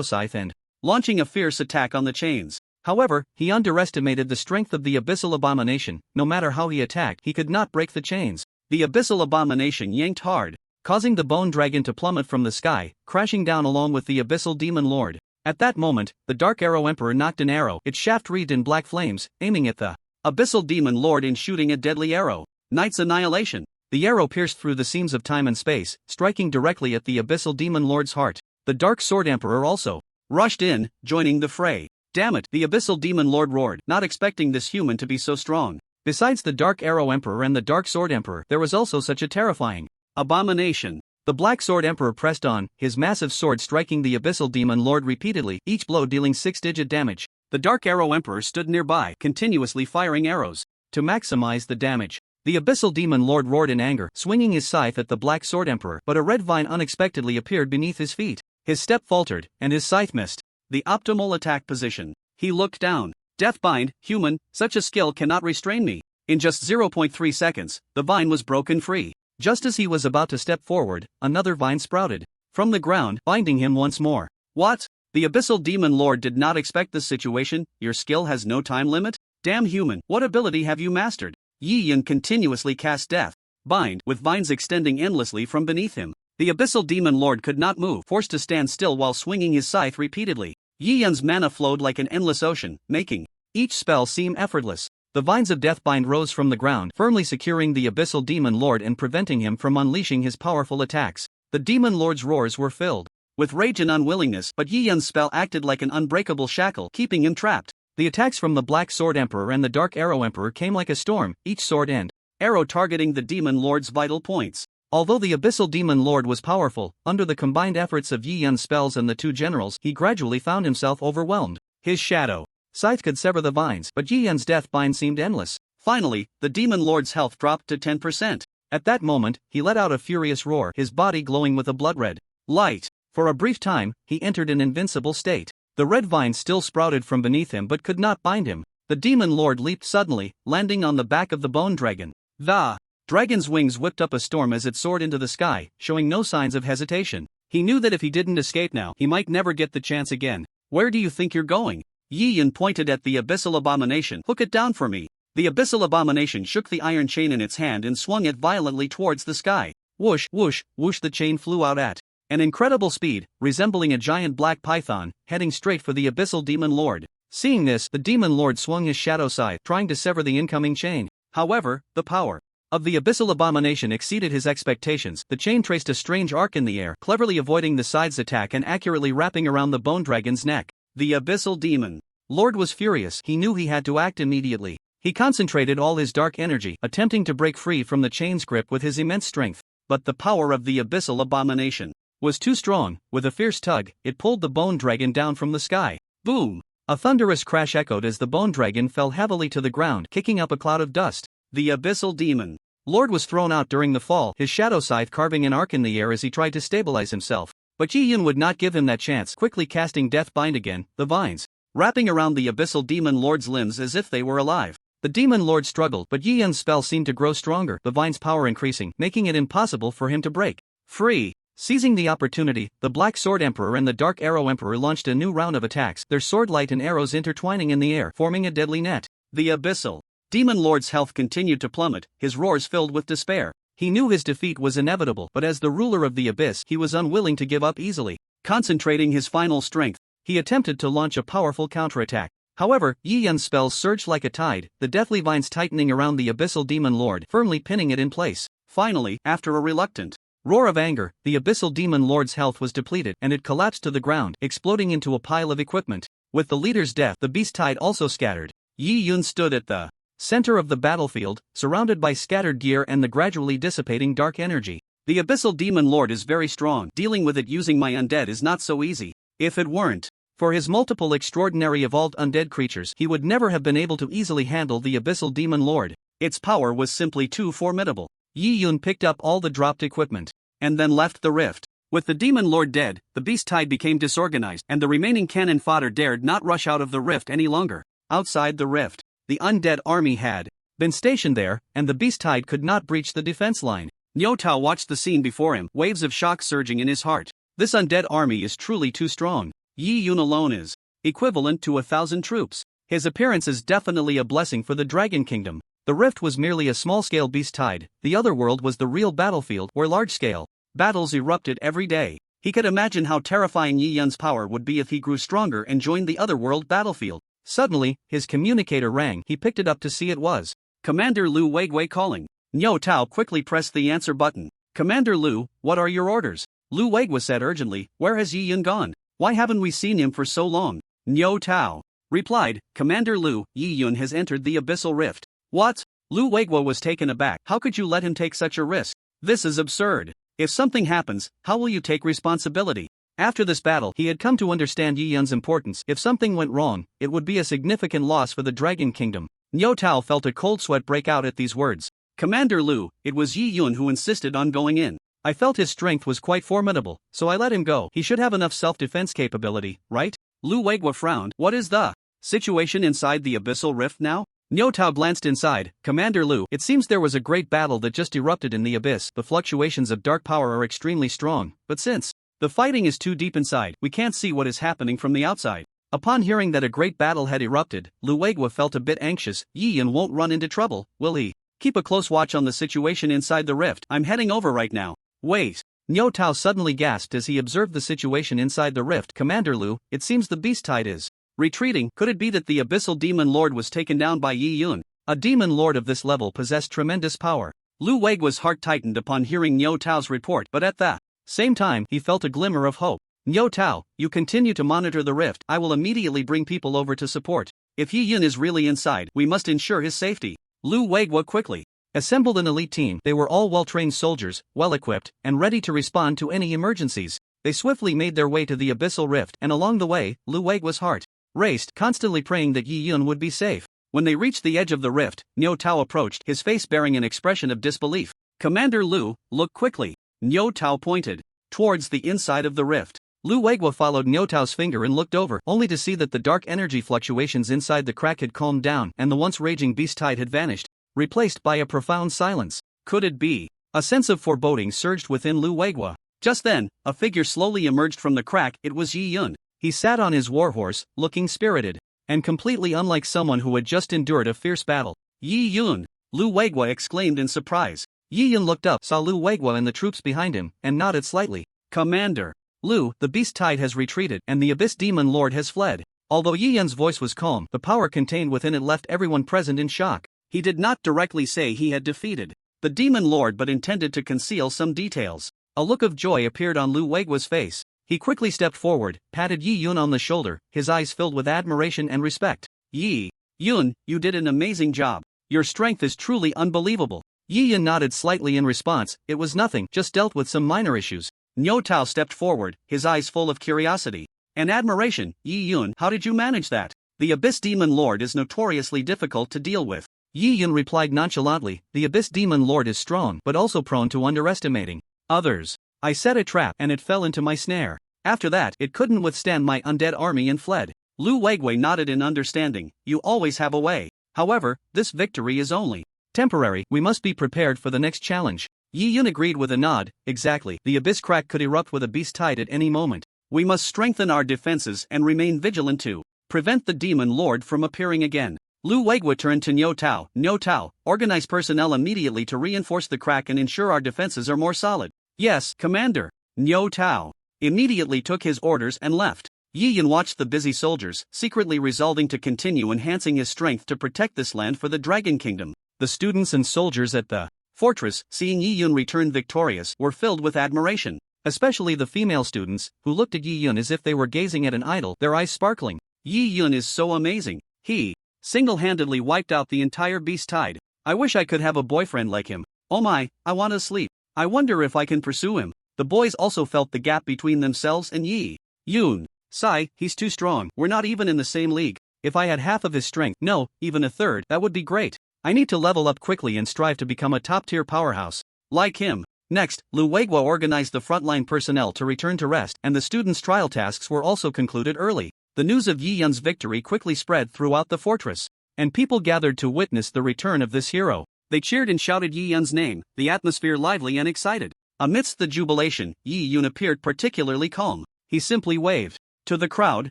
S2: Scythe and launching a fierce attack on the chains. However, he underestimated the strength of the Abyssal Abomination. No matter how he attacked, he could not break the chains. The Abyssal Abomination yanked hard, causing the Bone Dragon to plummet from the sky, crashing down along with the Abyssal Demon Lord. At that moment, the Dark Arrow Emperor knocked an arrow, its shaft wreathed in black flames, aiming at the Abyssal Demon Lord and shooting a deadly arrow. Knight's Annihilation. The arrow pierced through the seams of time and space, striking directly at the Abyssal Demon Lord's heart. The Dark Sword Emperor also rushed in, joining the fray. Damn it, the Abyssal Demon Lord roared, not expecting this human to be so strong. Besides the Dark Arrow Emperor and the Dark Sword Emperor, there was also such a terrifying abomination. The Black Sword Emperor pressed on, his massive sword striking the Abyssal Demon Lord repeatedly, each blow dealing 6-digit damage. The Dark Arrow Emperor stood nearby, continuously firing arrows to maximize the damage. The Abyssal Demon Lord roared in anger, swinging his scythe at the Black Sword Emperor, but a red vine unexpectedly appeared beneath his feet. His step faltered, and his scythe missed the optimal attack position. He looked down. Deathbind, human, such a skill cannot restrain me. In just 0.3 seconds, the vine was broken free. Just as he was about to step forward, another vine sprouted from the ground, binding him once more. What? The Abyssal Demon Lord did not expect this situation. Your skill has no time limit? Damn human, what ability have you mastered? Yi Yun continuously cast Death Bind, with vines extending endlessly from beneath him. The Abyssal Demon Lord could not move, forced to stand still while swinging his scythe repeatedly. Yi Yun's mana flowed like an endless ocean, making each spell seem effortless. The vines of Deathbind rose from the ground, firmly securing the Abyssal Demon Lord and preventing him from unleashing his powerful attacks. The Demon Lord's roars were filled with rage and unwillingness, but Yi Yun's spell acted like an unbreakable shackle, keeping him trapped. The attacks from the Black Sword Emperor and the Dark Arrow Emperor came like a storm, each sword and arrow targeting the Demon Lord's vital points. Although the Abyssal Demon Lord was powerful, under the combined efforts of Yi Yun's spells and the two generals, he gradually found himself overwhelmed. His shadow scythe could sever the vines, but Yi Yun's death bind seemed endless. Finally, the Demon Lord's health dropped to 10%. At that moment, he let out a furious roar, his body glowing with a blood-red light. For a brief time, he entered an invincible state. The red vine still sprouted from beneath him but could not bind him. The Demon Lord leaped suddenly, landing on the back of the Bone Dragon. The dragon's wings whipped up a storm as it soared into the sky, showing no signs of hesitation. He knew that if he didn't escape now, he might never get the chance again. Where do you think you're going? Yi Yun pointed at the Abyssal Abomination. Hook it down for me. The abyssal abomination shook the iron chain in its hand and swung it violently towards the sky. Whoosh, whoosh, whoosh, the chain flew out at an incredible speed, resembling a giant black python, heading straight for the abyssal demon lord. Seeing this, the demon lord swung his shadow scythe, trying to sever the incoming chain. However, the power of the abyssal abomination exceeded his expectations. The chain traced a strange arc in the air, cleverly avoiding the scythe's attack and accurately wrapping around the bone dragon's neck. The abyssal demon lord was furious. He knew he had to act immediately. He concentrated all his dark energy, attempting to break free from the chain's grip with his immense strength. But the power of the abyssal abomination was too strong. With a fierce tug, it pulled the bone dragon down from the sky. Boom! A thunderous crash echoed as the bone dragon fell heavily to the ground, kicking up a cloud of dust. The abyssal demon lord was thrown out during the fall, his shadow scythe carving an arc in the air as he tried to stabilize himself. But Yi Yun would not give him that chance, quickly casting Death Bind again, the vines wrapping around the abyssal demon lord's limbs as if they were alive. The demon lord struggled, but Yi Yun's spell seemed to grow stronger, the vine's power increasing, making it impossible for him to break free. Seizing the opportunity, the Black Sword Emperor and the Dark Arrow Emperor launched a new round of attacks, their sword light and arrows intertwining in the air, forming a deadly net. The abyssal demon lord's health continued to plummet, his roars filled with despair. He knew his defeat was inevitable, but as the ruler of the abyss, he was unwilling to give up easily. Concentrating his final strength, he attempted to launch a powerful counterattack. However, Yi Yun's spells surged like a tide, the deathly vines tightening around the abyssal demon lord, firmly pinning it in place. Finally, after a reluctant roar of anger, the abyssal demon lord's health was depleted, and it collapsed to the ground, exploding into a pile of equipment. With the leader's death, the beast tide also scattered. Yi Yun stood at the center of the battlefield, surrounded by scattered gear and the gradually dissipating dark energy. The abyssal demon lord is very strong. Dealing with it using my undead is not so easy. If it weren't for his multiple extraordinary evolved undead creatures, he would never have been able to easily handle the abyssal demon lord. Its power was simply too formidable. Yi Yun picked up all the dropped equipment and then left the rift. With the demon lord dead, the beast tide became disorganized, and the remaining cannon fodder dared not rush out of the rift any longer. Outside the rift, the undead army had been stationed there, and the beast tide could not breach the defense line. Niu Tao watched the scene before him, waves of shock surging in his heart. This undead army is truly too strong. Yi Yun alone is equivalent to 1,000 troops. His appearance is definitely a blessing for the Dragon Kingdom. The rift was merely a small-scale beast tide, the other world was the real battlefield where large-scale battles erupted every day. He could imagine how terrifying Yi Yun's power would be if he grew stronger and joined the other world battlefield. Suddenly, his communicator rang. He picked it up to see it was Commander Lu Weigui calling. Niu Tao quickly pressed the answer button. Commander Lu, what are your orders? Lu Weigui said urgently. Where has Yi Yun gone? Why haven't we seen him for so long? Niu Tao replied. Commander Lu, Yi Yun has entered the abyssal rift. What? Lu Weigui was taken aback. How could you let him take such a risk? This is absurd. If something happens, how will you take responsibility? After this battle, he had come to understand Yi Yun's importance. If something went wrong, it would be a significant loss for the Dragon Kingdom. Niu Tao felt a cold sweat break out at these words. Commander Lu, it was Yi Yun who insisted on going in. I felt his strength was quite formidable, so I let him go. He should have enough self-defense capability, right? Lu Weigui frowned. What is the situation inside the abyssal rift now? Niu Tao glanced inside. Commander Lu, it seems there was a great battle that just erupted in the abyss. The fluctuations of dark power are extremely strong, but since the fighting is too deep inside, we can't see what is happening from the outside. Upon hearing that a great battle had erupted, Lu Weigui felt a bit anxious. Yi Yun won't run into trouble, will he? Keep a close watch on the situation inside the rift. I'm heading over right now. Wait. Niu Tao suddenly gasped as he observed the situation inside the rift. Commander Lu, it seems the beast tide is retreating. Could it be that the abyssal demon lord was taken down by Yi Yun? A demon lord of this level possessed tremendous power. Lu Weigui's heart tightened upon hearing Niu Tao's report, but at the same time he felt a glimmer of hope. Niu Tao, you continue to monitor the rift. I will immediately bring people over to support. If Yi Yun is really inside, we must ensure his safety. Lu Weigui quickly assembled an elite team. They were all well-trained soldiers, well-equipped, and ready to respond to any emergencies. They swiftly made their way to the abyssal rift, and along the way, Lu Weigui's heart raced, constantly praying that Yi Yun would be safe. When they reached the edge of the rift, Niu Tao approached, his face bearing an expression of disbelief. Commander Lu, look quickly. Niu Tao pointed towards the inside of the rift. Lu Weigui followed Niu Tao's finger and looked over, only to see that the dark energy fluctuations inside the crack had calmed down and the once raging beast tide had vanished, replaced by a profound silence. Could it be? A sense of foreboding surged within Lu Weigui. Just then, a figure slowly emerged from the crack. It was Yi Yun. He sat on his warhorse, looking spirited and completely unlike someone who had just endured a fierce battle. Yi Yun! Lu Weigua exclaimed in surprise.
S1: Yi Yun looked up, saw Lu Weigua and the troops behind him, and nodded slightly.
S2: Commander!
S1: Lu, the beast tide has retreated, and the Abyss Demon Lord has fled. Although Yi Yun's voice was calm, the power contained within it left everyone present in shock.
S2: He did not directly say he had defeated the Demon Lord but intended to conceal some details.
S1: A look of joy appeared on Lu Weigua's face. He quickly stepped forward, patted Yi Yun on the shoulder, his eyes filled with admiration and respect.
S2: Yi Yun, you did an amazing job. Your strength is truly unbelievable.
S1: Yi Yun nodded slightly in response. It was nothing, just dealt with some minor issues.
S2: Niu Tao stepped forward, his eyes full of curiosity and admiration. Yi Yun, how did you manage that? The Abyss Demon Lord is notoriously difficult to deal with.
S1: Yi Yun replied nonchalantly, the Abyss Demon Lord is strong but also prone to underestimating others. I set a trap and it fell into my snare. After that, it couldn't withstand my undead army and fled.
S2: Lu Weigui nodded in understanding. You always have a way. However, this victory is only
S1: temporary. We must be prepared for the next challenge. Yi Yun agreed with a nod. Exactly. The abyss crack could erupt with a beast tide at any moment.
S2: We must strengthen our defenses and remain vigilant to prevent the Demon Lord from appearing again. Lu Weigua turned to Niu Tao. Niu Tao, organize personnel immediately to reinforce the crack and ensure our defenses are more solid.
S1: Yes, Commander.
S2: Niu Tao immediately took his orders and left. Yi Yun watched the busy soldiers, secretly resolving to continue enhancing his strength to protect this land for the Dragon Kingdom.
S1: The students and soldiers at the
S2: fortress, seeing Yi Yun return victorious, were filled with admiration.
S1: Especially the female students, who looked at Yi Yun as if they were gazing at an idol, their eyes sparkling.
S2: Yi Yun is so amazing. He single-handedly wiped out the entire beast tide. I wish I could have a boyfriend like him. Oh my, I want to sleep. I wonder if I can pursue him. The boys also felt the gap between themselves and Yi Yun. Sigh, he's too strong. We're not even in the same league.
S1: If I had half of his strength, no, even a third, that would be great. I need to level up quickly and strive to become a top-tier powerhouse.
S2: Like him.
S1: Next, Lu Weigua organized the frontline personnel to return to rest, and the students' trial tasks were also concluded early. The news of Yi Yun's victory quickly spread throughout the fortress, and people gathered to witness the return of this hero.
S2: They cheered and shouted Yi Yun's name, the atmosphere lively and excited. Amidst the jubilation, Yi Yun appeared particularly calm. He simply waved to the crowd,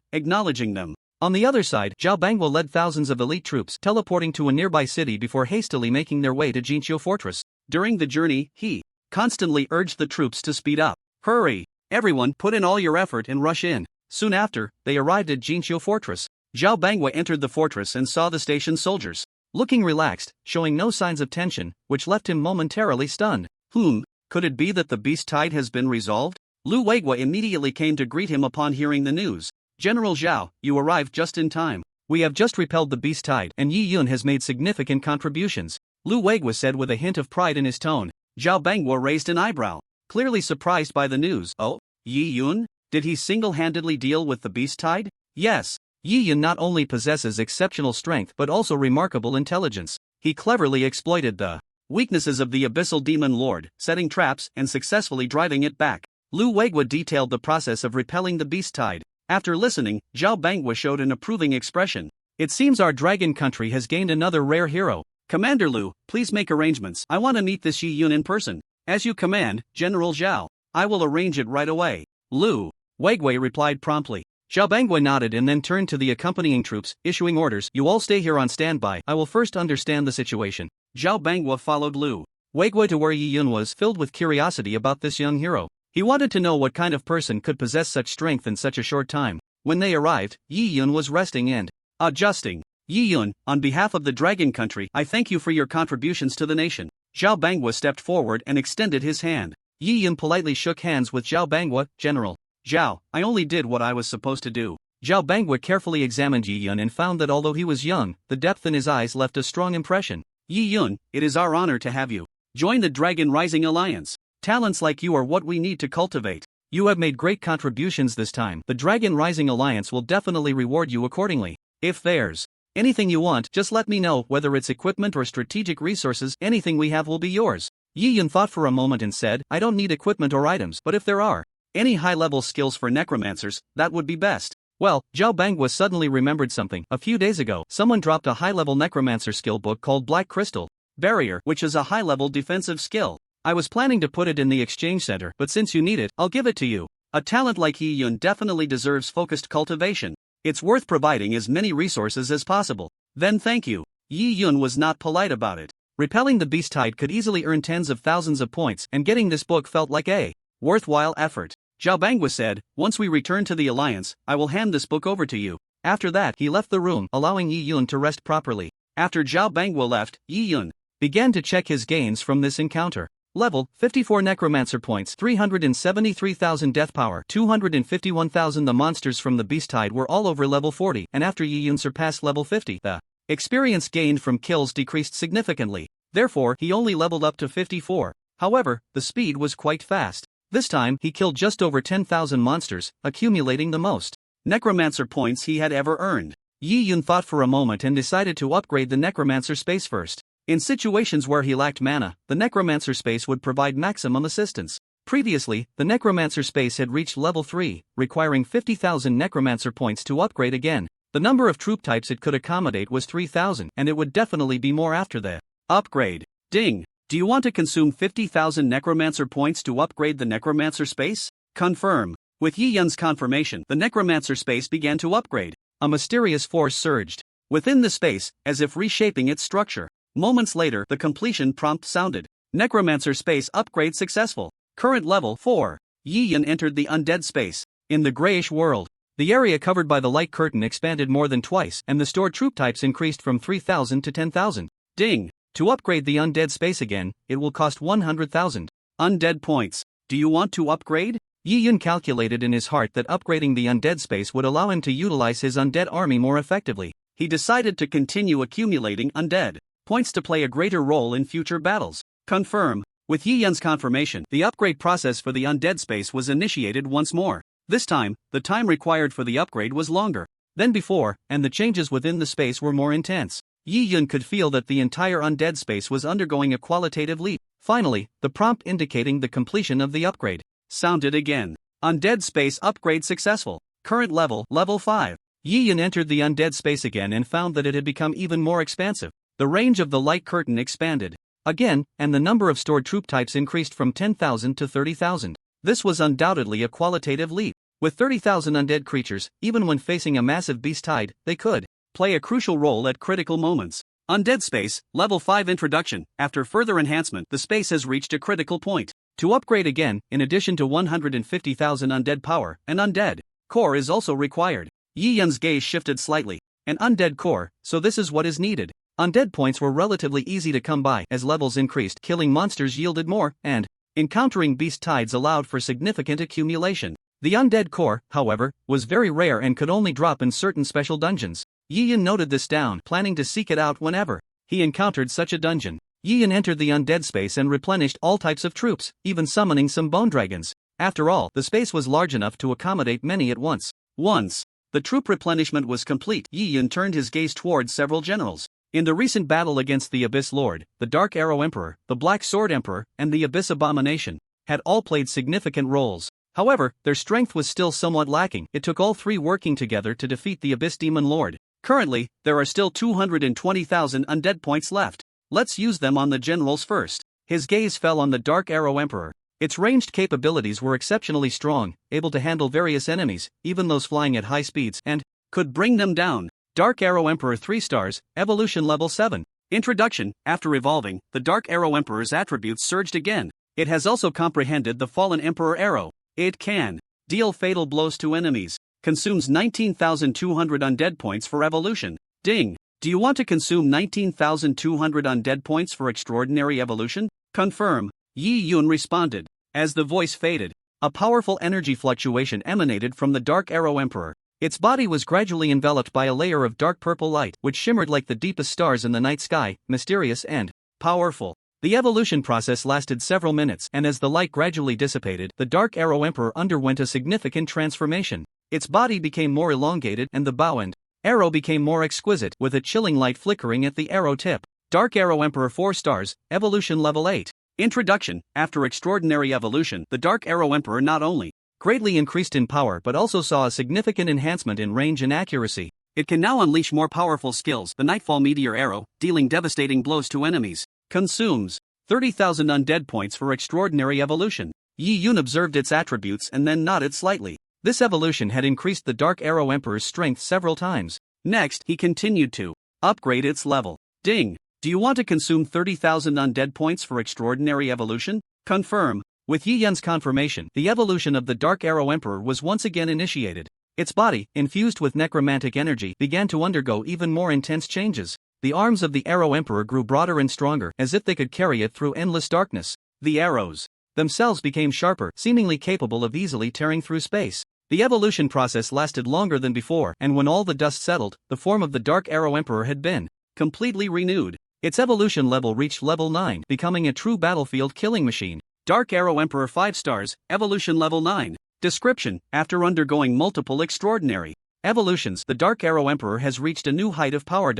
S2: acknowledging them.
S1: On the other side, Zhao Bangwo led thousands of elite troops teleporting to a nearby city before hastily making their way to Jinqiu Fortress.
S2: During the journey, he constantly urged the troops to speed up. Hurry! Everyone, put in all your effort and rush in. Soon after, they arrived at Jinqiu Fortress. Zhao Bangwa entered the fortress and saw the station soldiers
S1: looking relaxed, showing no signs of tension, which left him momentarily stunned.
S2: Could it be that the beast tide has been resolved? Lu Weigua immediately came to greet him upon hearing the news. General Zhao, you arrived just in time.
S1: We have just repelled the beast tide, and Yi Yun has made significant contributions, Lu Weigua said with a hint of pride in his tone.
S2: Zhao Bangwa raised an eyebrow, clearly surprised by the news. Oh, Yi Yun? Did he single-handedly deal with the beast tide?
S1: Yes. Yi Yun not only possesses exceptional strength but also remarkable intelligence. He cleverly exploited the
S2: weaknesses of the Abyssal Demon Lord, setting traps and successfully driving it back. Lu Weigua detailed the process of repelling the beast tide. After listening, Zhao Bangwa showed an approving expression.
S1: It seems our dragon country has gained another rare hero.
S2: Commander Lu, please make arrangements. I want to meet this Yi Yun in person. As you command, General Zhao. I will arrange it right away.
S1: Lu Weigui replied promptly. Zhao Bangwa nodded and then turned to the accompanying troops, issuing orders. You all stay here on standby. I will first understand the situation.
S2: Zhao Bangwa followed Lu
S1: Weigui to where Yi Yun was, filled with curiosity about this young hero. He wanted to know what kind of person could possess such strength in such a short time. When they arrived, Yi Yun was resting and
S2: adjusting. Yi Yun, on behalf of the Dragon Country, I thank you for your contributions to the nation. Zhao Bangwa stepped forward and extended his hand.
S1: Yi Yun politely shook hands with Zhao Bangwa. General
S2: Zhao, I only did what I was supposed to do.
S1: Zhao Bangwa carefully examined Yi Yun and found that although he was young, the depth in his eyes left a strong impression.
S2: Yi Yun, it is our honor to have you join the Dragon Rising Alliance. Talents like you are what we need to cultivate.
S1: You have made great contributions this time. The Dragon Rising Alliance will definitely reward you accordingly. If there's anything you want, just let me know, whether it's equipment or strategic resources, anything we have will be yours. Yi Yun thought for a moment and said, I don't need equipment or items, but if there are
S2: any high-level skills for necromancers, that would be best.
S1: Well, Zhao Bangwa suddenly remembered something. A few days ago, someone dropped a high-level necromancer skill book called Black Crystal
S2: Barrier, which is a high-level defensive skill.
S1: I was planning to put it in the exchange center, but since you need it, I'll give it to you.
S2: A talent like Yi Yun definitely deserves focused cultivation. It's worth providing as many resources as possible. Then thank you. Yi Yun was not polite about it. Repelling the beast tide could easily earn tens of thousands of points, and getting this book felt like a worthwhile effort. Zhao Bangwa said, "Once we return to the Alliance, I will hand this book over to you." After that, he left the room, allowing Yi Yun to rest properly. After Zhao Bangwa left, Yi Yun began to check his gains from this encounter. Level 54 necromancer points, 373,000 death power, 251,000. The monsters from the beast tide were all over level 40, and after Yi Yun surpassed level 50, the experience gained from kills decreased significantly. Therefore, he only leveled up to 54. However, the speed was quite fast. This time, he killed just over 10,000 monsters, accumulating the most necromancer points he had ever earned. Yi Yun thought for a moment and decided to upgrade the necromancer space first. In situations where he lacked mana, the necromancer space would provide maximum assistance. Previously, the necromancer space had reached level 3, requiring 50,000 necromancer points to upgrade again. The number of troop types it could accommodate was 3,000, and it would definitely be more after the upgrade. Ding! Do you want to consume 50,000 necromancer points to upgrade the necromancer space? Confirm. With Yi Yun's confirmation, the necromancer space began to upgrade. A mysterious force surged within the space, as if reshaping its structure. Moments later, the completion prompt sounded. Necromancer space upgrade successful. Current level 4. Yi Yun entered the undead space. In the grayish world, the area covered by the light curtain expanded more than twice, and the stored troop types increased from 3,000 to 10,000. Ding! To upgrade the undead space again, it will cost 100,000 undead points. Do you want to upgrade? Yi Yun calculated in his heart that upgrading the undead space would allow him to utilize his undead army more effectively. He decided to continue accumulating undead points to play a greater role in future battles. Confirm. With Yi Yun's confirmation, the upgrade process for the undead space was initiated once more. This time, the time required for the upgrade was longer than before, and the changes within the space were more intense. Yi Yun could feel that the entire undead space was undergoing a qualitative leap. Finally, the prompt indicating the completion of the upgrade sounded again. Undead space upgrade successful. Current level, level 5. Yi Yun entered the undead space again and found that it had become even more expansive. The range of the light curtain expanded again, and the number of stored troop types increased from 10,000 to 30,000. This was undoubtedly a qualitative leap. With 30,000 undead creatures, even when facing a massive beast tide, they could play a crucial role at critical moments. Undead space, level 5 introduction. After further enhancement, the space has reached a critical point. To upgrade again, in addition to 150,000 undead power, an undead core is also required. Yi Yun's gaze shifted slightly. An undead core, so this is what is needed. Undead points were relatively easy to come by as levels increased. Killing monsters yielded more, and encountering beast tides allowed for significant accumulation. The undead core, however, was very rare and could only drop in certain special dungeons. Yi Yun noted this down, planning to seek it out whenever he encountered such a dungeon. Yi Yun entered the undead space and replenished all types of troops, even summoning some bone dragons. After all, the space was large enough to accommodate many at once. Once the troop replenishment was complete, Yi Yun turned his gaze towards several generals. In the recent battle against the Abyss Lord, the Dark Arrow Emperor, the Black Sword Emperor, and the Abyss Abomination had all played significant roles. However, their strength was still somewhat lacking. It took all three working together to defeat the Abyss Demon Lord. Currently, there are still 220,000 undead points left. Let's use them on the generals first. His gaze fell on the Dark Arrow Emperor. Its ranged capabilities were exceptionally strong, able to handle various enemies, even those flying at high speeds, and could bring them down. Dark Arrow Emperor 3 stars, evolution level 7. Introduction. After evolving, the Dark Arrow Emperor's attributes surged again. It has also comprehended the Fallen Emperor Arrow. It can deal fatal blows to enemies. Consumes 19,200 undead points for evolution. Ding! Do you want to consume 19,200 undead points for extraordinary evolution? Confirm. Yi Yun responded. As the voice faded, a powerful energy fluctuation emanated from the Dark Arrow Emperor. Its body was gradually enveloped by a layer of dark purple light, which shimmered like the deepest stars in the night sky, mysterious and powerful. The evolution process lasted several minutes, and as the light gradually dissipated, the Dark Arrow Emperor underwent a significant transformation. Its body became more elongated, and the bow and arrow became more exquisite, with a chilling light flickering at the arrow tip. Dark Arrow Emperor 4 stars, evolution level 8. Introduction. After extraordinary evolution, the Dark Arrow Emperor not only greatly increased in power but also saw a significant enhancement in range and accuracy. It can now unleash more powerful skills. The Nightfall Meteor Arrow, dealing devastating blows to enemies. Consumes 30,000 undead points for extraordinary evolution. Yi Yun observed its attributes and then nodded slightly. This evolution had increased the Dark Arrow Emperor's strength several times. Next, he continued to upgrade its level. Ding! Do you want to consume 30,000 undead points for extraordinary evolution? Confirm. With Yi Yun's confirmation, the evolution of the Dark Arrow Emperor was once again initiated. Its body, infused with necromantic energy, began to undergo even more intense changes. The arms of the Arrow Emperor grew broader and stronger, as if they could carry it through endless darkness. The arrows themselves became sharper, seemingly capable of easily tearing through space. The evolution process lasted longer than before, and when all the dust settled, the form of the Dark Arrow Emperor had been completely renewed. Its evolution level reached level 9, becoming a true battlefield killing machine. Dark Arrow Emperor 5 stars, evolution level 9. Description: after undergoing multiple extraordinary evolutions, the Dark Arrow Emperor has reached a new height of power.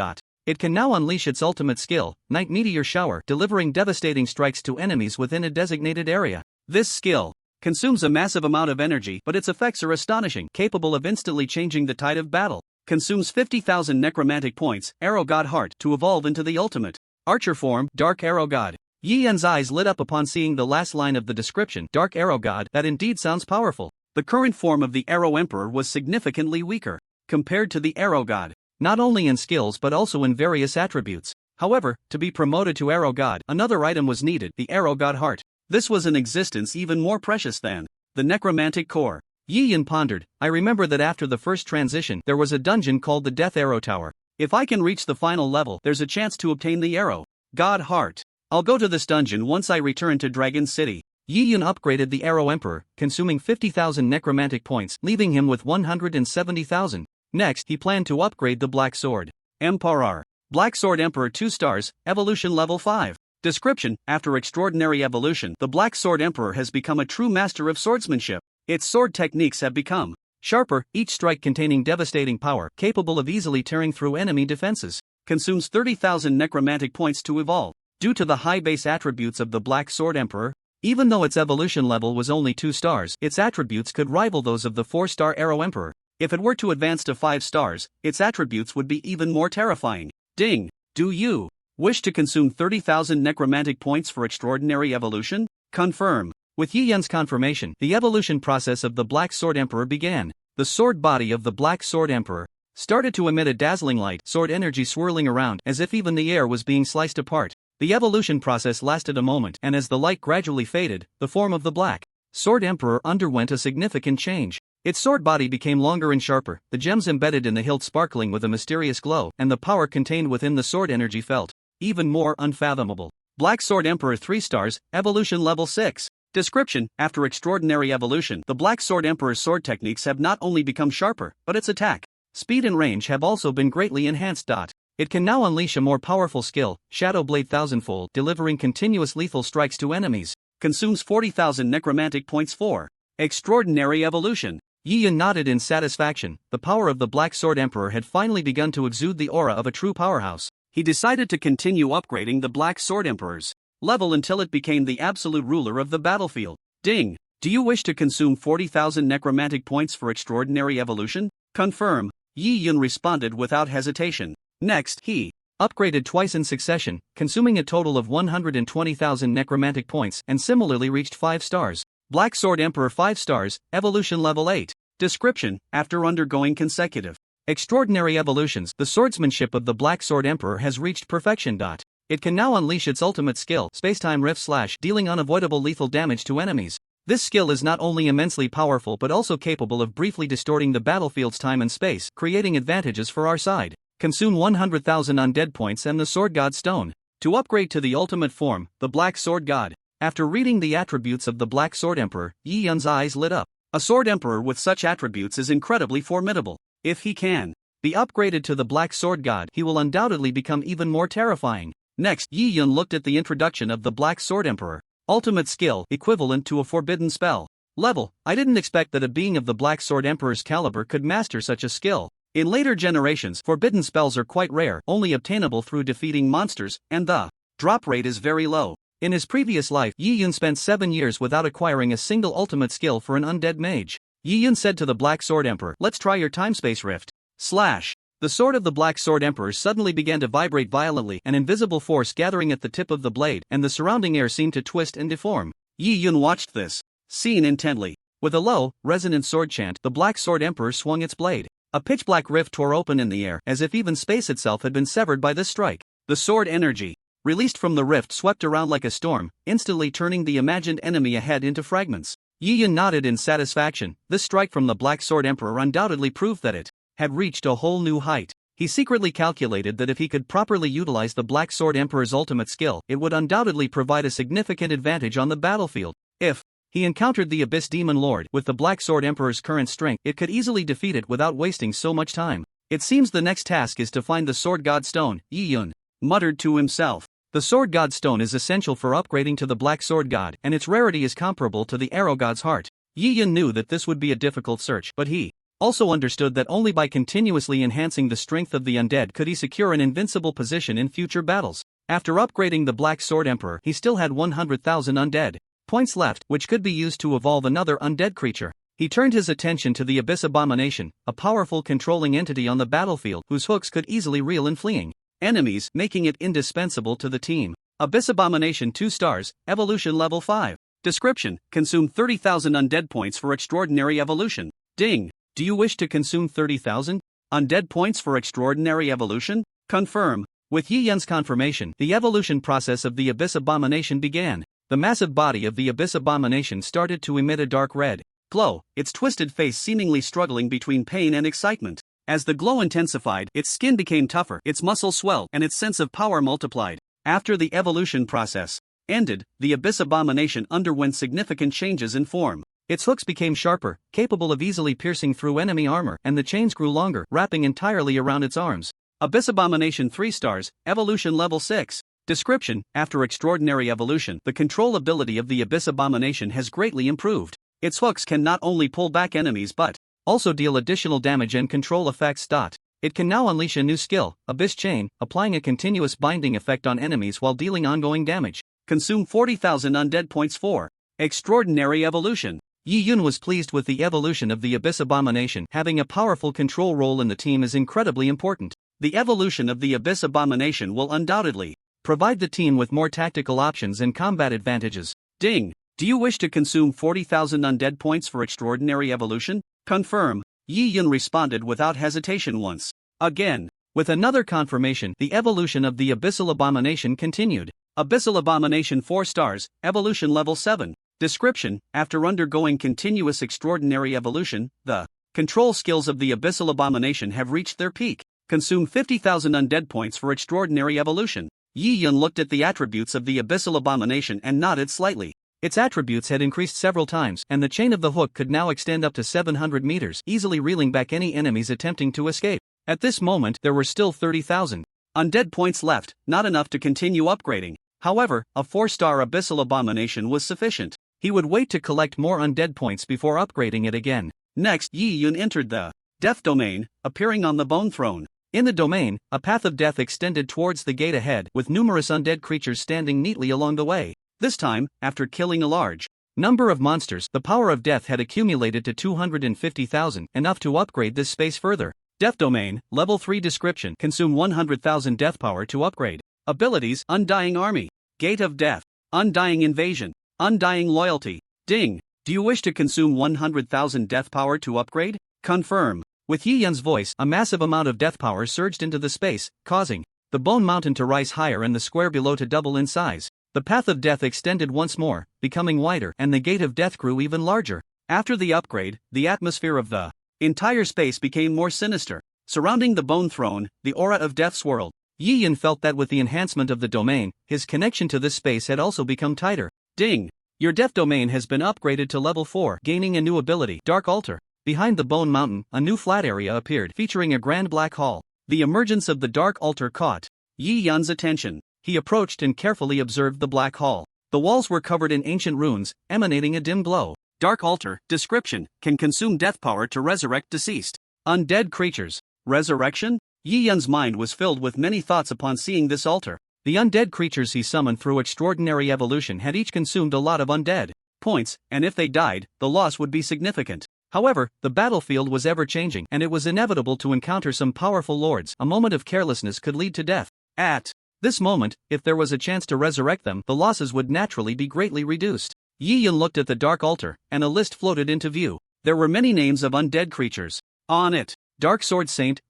S2: It can now unleash its ultimate skill, Night Meteor Shower, delivering devastating strikes to enemies within a designated area. This skill consumes a massive amount of energy, but its effects are astonishing, capable of instantly changing the tide of battle. Consumes 50,000 necromantic points, Arrow God Heart, to evolve into the ultimate archer form, Dark Arrow God. Yi Yun's eyes lit up upon seeing the last line of the description, Dark Arrow God. That indeed sounds powerful. The current form of the Arrow Emperor was significantly weaker compared to the Arrow God, not only in skills but also in various attributes. However, to be promoted to Arrow God, another item was needed, the Arrow God Heart. This was an existence even more precious than the necromantic core. Yi Yun pondered. I remember that after the first transition, there was a dungeon called the Death Arrow Tower. If I can reach the final level, there's a chance to obtain the Arrow God Heart. I'll go to this dungeon once I return to Dragon City. Yi Yun upgraded the Arrow Emperor, consuming 50,000 necromantic points, leaving him with 170,000. Next, he planned to upgrade the Black Sword Emperor. Black Sword Emperor 2 stars, evolution level 5. Description: after extraordinary evolution, the Black Sword Emperor has become a true master of swordsmanship. Its sword techniques have become sharper, each strike containing devastating power, capable of easily tearing through enemy defenses. Consumes 30,000 necromantic points to evolve. Due to the high base attributes of the Black Sword Emperor, even though its evolution level was only 2 stars, its attributes could rival those of the 4-star Arrow Emperor. If it were to advance to 5 stars, its attributes would be even more terrifying. Ding! Do you wish to consume 30,000 necromantic points for extraordinary evolution? Confirm. With Yi Yun's confirmation, the evolution process of the Black Sword Emperor began. The sword body of the Black Sword Emperor started to emit a dazzling light, sword energy swirling around as if even the air was being sliced apart. The evolution process lasted a moment, and as the light gradually faded, the form of the Black Sword Emperor underwent a significant change. Its sword body became longer and sharper, the gems embedded in the hilt sparkling with a mysterious glow, and the power contained within the sword energy felt even more unfathomable. Black Sword Emperor 3 stars, evolution level 6. Description: after extraordinary evolution, the Black Sword Emperor's sword techniques have not only become sharper, but its attack speed and range have also been greatly enhanced. It can now unleash a more powerful skill, Shadow Blade Thousandfold, delivering continuous lethal strikes to enemies. Consumes 40,000 necromantic points for extraordinary evolution. Yi Yun nodded in satisfaction. The power of the Black Sword Emperor had finally begun to exude the aura of a true powerhouse. He decided to continue upgrading the Black Sword Emperor's level until it became the absolute ruler of the battlefield. Ding! Do you wish to consume 40,000 necromantic points for extraordinary evolution? Confirm. Yi Yun responded without hesitation. Next, he upgraded twice in succession, consuming a total of 120,000 necromantic points, and similarly reached 5 stars. Black Sword Emperor 5 stars, evolution level 8. Description: after undergoing consecutive extraordinary evolutions, the swordsmanship of the Black Sword Emperor has reached perfection. It can now unleash its ultimate skill, Spacetime Rift Slash, dealing unavoidable lethal damage to enemies. This skill is not only immensely powerful but also capable of briefly distorting the battlefield's time and space, creating advantages for our side. Consume 100,000 undead points and the Sword God Stone to upgrade to the ultimate form, the Black Sword God. After reading the attributes of the Black Sword Emperor, Yi Yun's eyes lit up. A Sword Emperor with such attributes is incredibly formidable. If he can be upgraded to the Black Sword God, he will undoubtedly become even more terrifying. Next, Yi Yun looked at the introduction of the Black Sword Emperor. Ultimate skill, equivalent to a forbidden spell. Level: I didn't expect that a being of the Black Sword Emperor's caliber could master such a skill. In later generations, forbidden spells are quite rare, only obtainable through defeating monsters, and the drop rate is very low. In his previous life, Yi Yun spent 7 years without acquiring a single ultimate skill for an undead mage. Yi Yun said to the Black Sword Emperor, "Let's try your time-space rift." Slash. The sword of the Black Sword Emperor suddenly began to vibrate violently, an invisible force gathering at the tip of the blade, and the surrounding air seemed to twist and deform. Yi Yun watched this scene intently. With a low, resonant sword chant, the Black Sword Emperor swung its blade. A pitch-black rift tore open in the air, as if even space itself had been severed by this strike. The sword energy, released from the rift, swept around like a storm, instantly turning the imagined enemy ahead into fragments. Yi Yun nodded in satisfaction. This strike from the Black Sword Emperor undoubtedly proved that it had reached a whole new height. He secretly calculated that if he could properly utilize the Black Sword Emperor's ultimate skill, it would undoubtedly provide a significant advantage on the battlefield. If he encountered the Abyss Demon Lord with the Black Sword Emperor's current strength, it could easily defeat it without wasting so much time. It seems the next task is to find the Sword God Stone, Yi Yun muttered to himself. The Sword God Stone is essential for upgrading to the Black Sword God, and its rarity is comparable to the Arrow God's heart. Yi Yun knew that this would be a difficult search, but he also understood that only by continuously enhancing the strength of the undead could he secure an invincible position in future battles. After upgrading the Black Sword Emperor, he still had 100,000 undead points left, which could be used to evolve another undead creature. He turned his attention to the Abyss Abomination, a powerful controlling entity on the battlefield whose hooks could easily reel in fleeing enemies, making it indispensable to the team. Abyss Abomination 2 stars, Evolution Level 5. Description: consume 30,000 undead points for extraordinary evolution. Ding! Do you wish to consume 30,000 undead points for extraordinary evolution? Confirm. With Yi Yun's confirmation, the evolution process of the Abyss Abomination began. The massive body of the Abyss Abomination started to emit a dark red glow, its twisted face seemingly struggling between pain and excitement. As the glow intensified, its skin became tougher, its muscles swelled, and its sense of power multiplied. After the evolution process ended, the Abyss Abomination underwent significant changes in form. Its hooks became sharper, capable of easily piercing through enemy armor, and the chains grew longer, wrapping entirely around its arms. Abyss Abomination 3 stars, Evolution Level 6. Description: after extraordinary evolution, the control ability of the Abyss Abomination has greatly improved. Its hooks can not only pull back enemies but also deal additional damage and control effects. It can now unleash a new skill, Abyss Chain, applying a continuous binding effect on enemies while dealing ongoing damage. Consume 40,000 undead points for extraordinary evolution. Yi Yun was pleased with the evolution of the Abyss Abomination. Having a powerful control role in the team is incredibly important. The evolution of the Abyss Abomination will undoubtedly provide the team with more tactical options and combat advantages. Ding! Do you wish to consume 40,000 undead points for extraordinary evolution? Confirm. Yi Yun responded without hesitation once again. With another confirmation, the evolution of the Abyssal Abomination continued. Abyssal Abomination 4 stars, Evolution Level 7. Description: after undergoing continuous extraordinary evolution, the control skills of the Abyssal Abomination have reached their peak. Consume 50,000 undead points for extraordinary evolution. Yi Yun looked at the attributes of the Abyssal Abomination and nodded slightly. Its attributes had increased several times, and the chain of the hook could now extend up to 700 meters, easily reeling back any enemies attempting to escape. At this moment, there were still 30,000 undead points left, not enough to continue upgrading. However, a 4-star Abyssal Abomination was sufficient. He would wait to collect more undead points before upgrading it again. Next, Yi Yun entered the Death Domain, appearing on the Bone Throne. In the domain, a path of death extended towards the gate ahead, with numerous undead creatures standing neatly along the way. This time, after killing a large number of monsters, the power of death had accumulated to 250,000, enough to upgrade this space further. Death Domain, Level 3. Description: consume 100,000 death power to upgrade. Abilities: Undying Army, Gate of Death, Undying Invasion, Undying Loyalty. Ding! Do you wish to consume 100,000 death power to upgrade? Confirm. With Yi Yun's voice, a massive amount of death power surged into the space, causing the Bone Mountain to rise higher and the square below to double in size. The path of death extended once more, becoming wider, and the gate of death grew even larger. After the upgrade, the atmosphere of the entire space became more sinister. Surrounding the Bone Throne, the aura of death swirled. Yi Yun felt that with the enhancement of the domain, his connection to this space had also become tighter. Ding! Your death domain has been upgraded to level 4, gaining a new ability, Dark Altar. Behind the Bone Mountain, a new flat area appeared, featuring a grand black hall. The emergence of the Dark Altar caught Yi Yun's attention. He approached and carefully observed the black hall. The walls were covered in ancient runes, emanating a dim glow. Dark Altar. Description: can consume death power to resurrect deceased undead creatures. Resurrection? Yi Yun's mind was filled with many thoughts upon seeing this altar. The undead creatures he summoned through extraordinary evolution had each consumed a lot of undead points, and if they died, the loss would be significant. However, the battlefield was ever-changing, and it was inevitable to encounter some powerful lords. A moment of carelessness could lead to death. At this moment, if there was a chance to resurrect them, the losses would naturally be greatly reduced. Yi Yun looked at the Dark Altar, and a list floated into view. There were many names of undead creatures on it. Dark Sword Saint,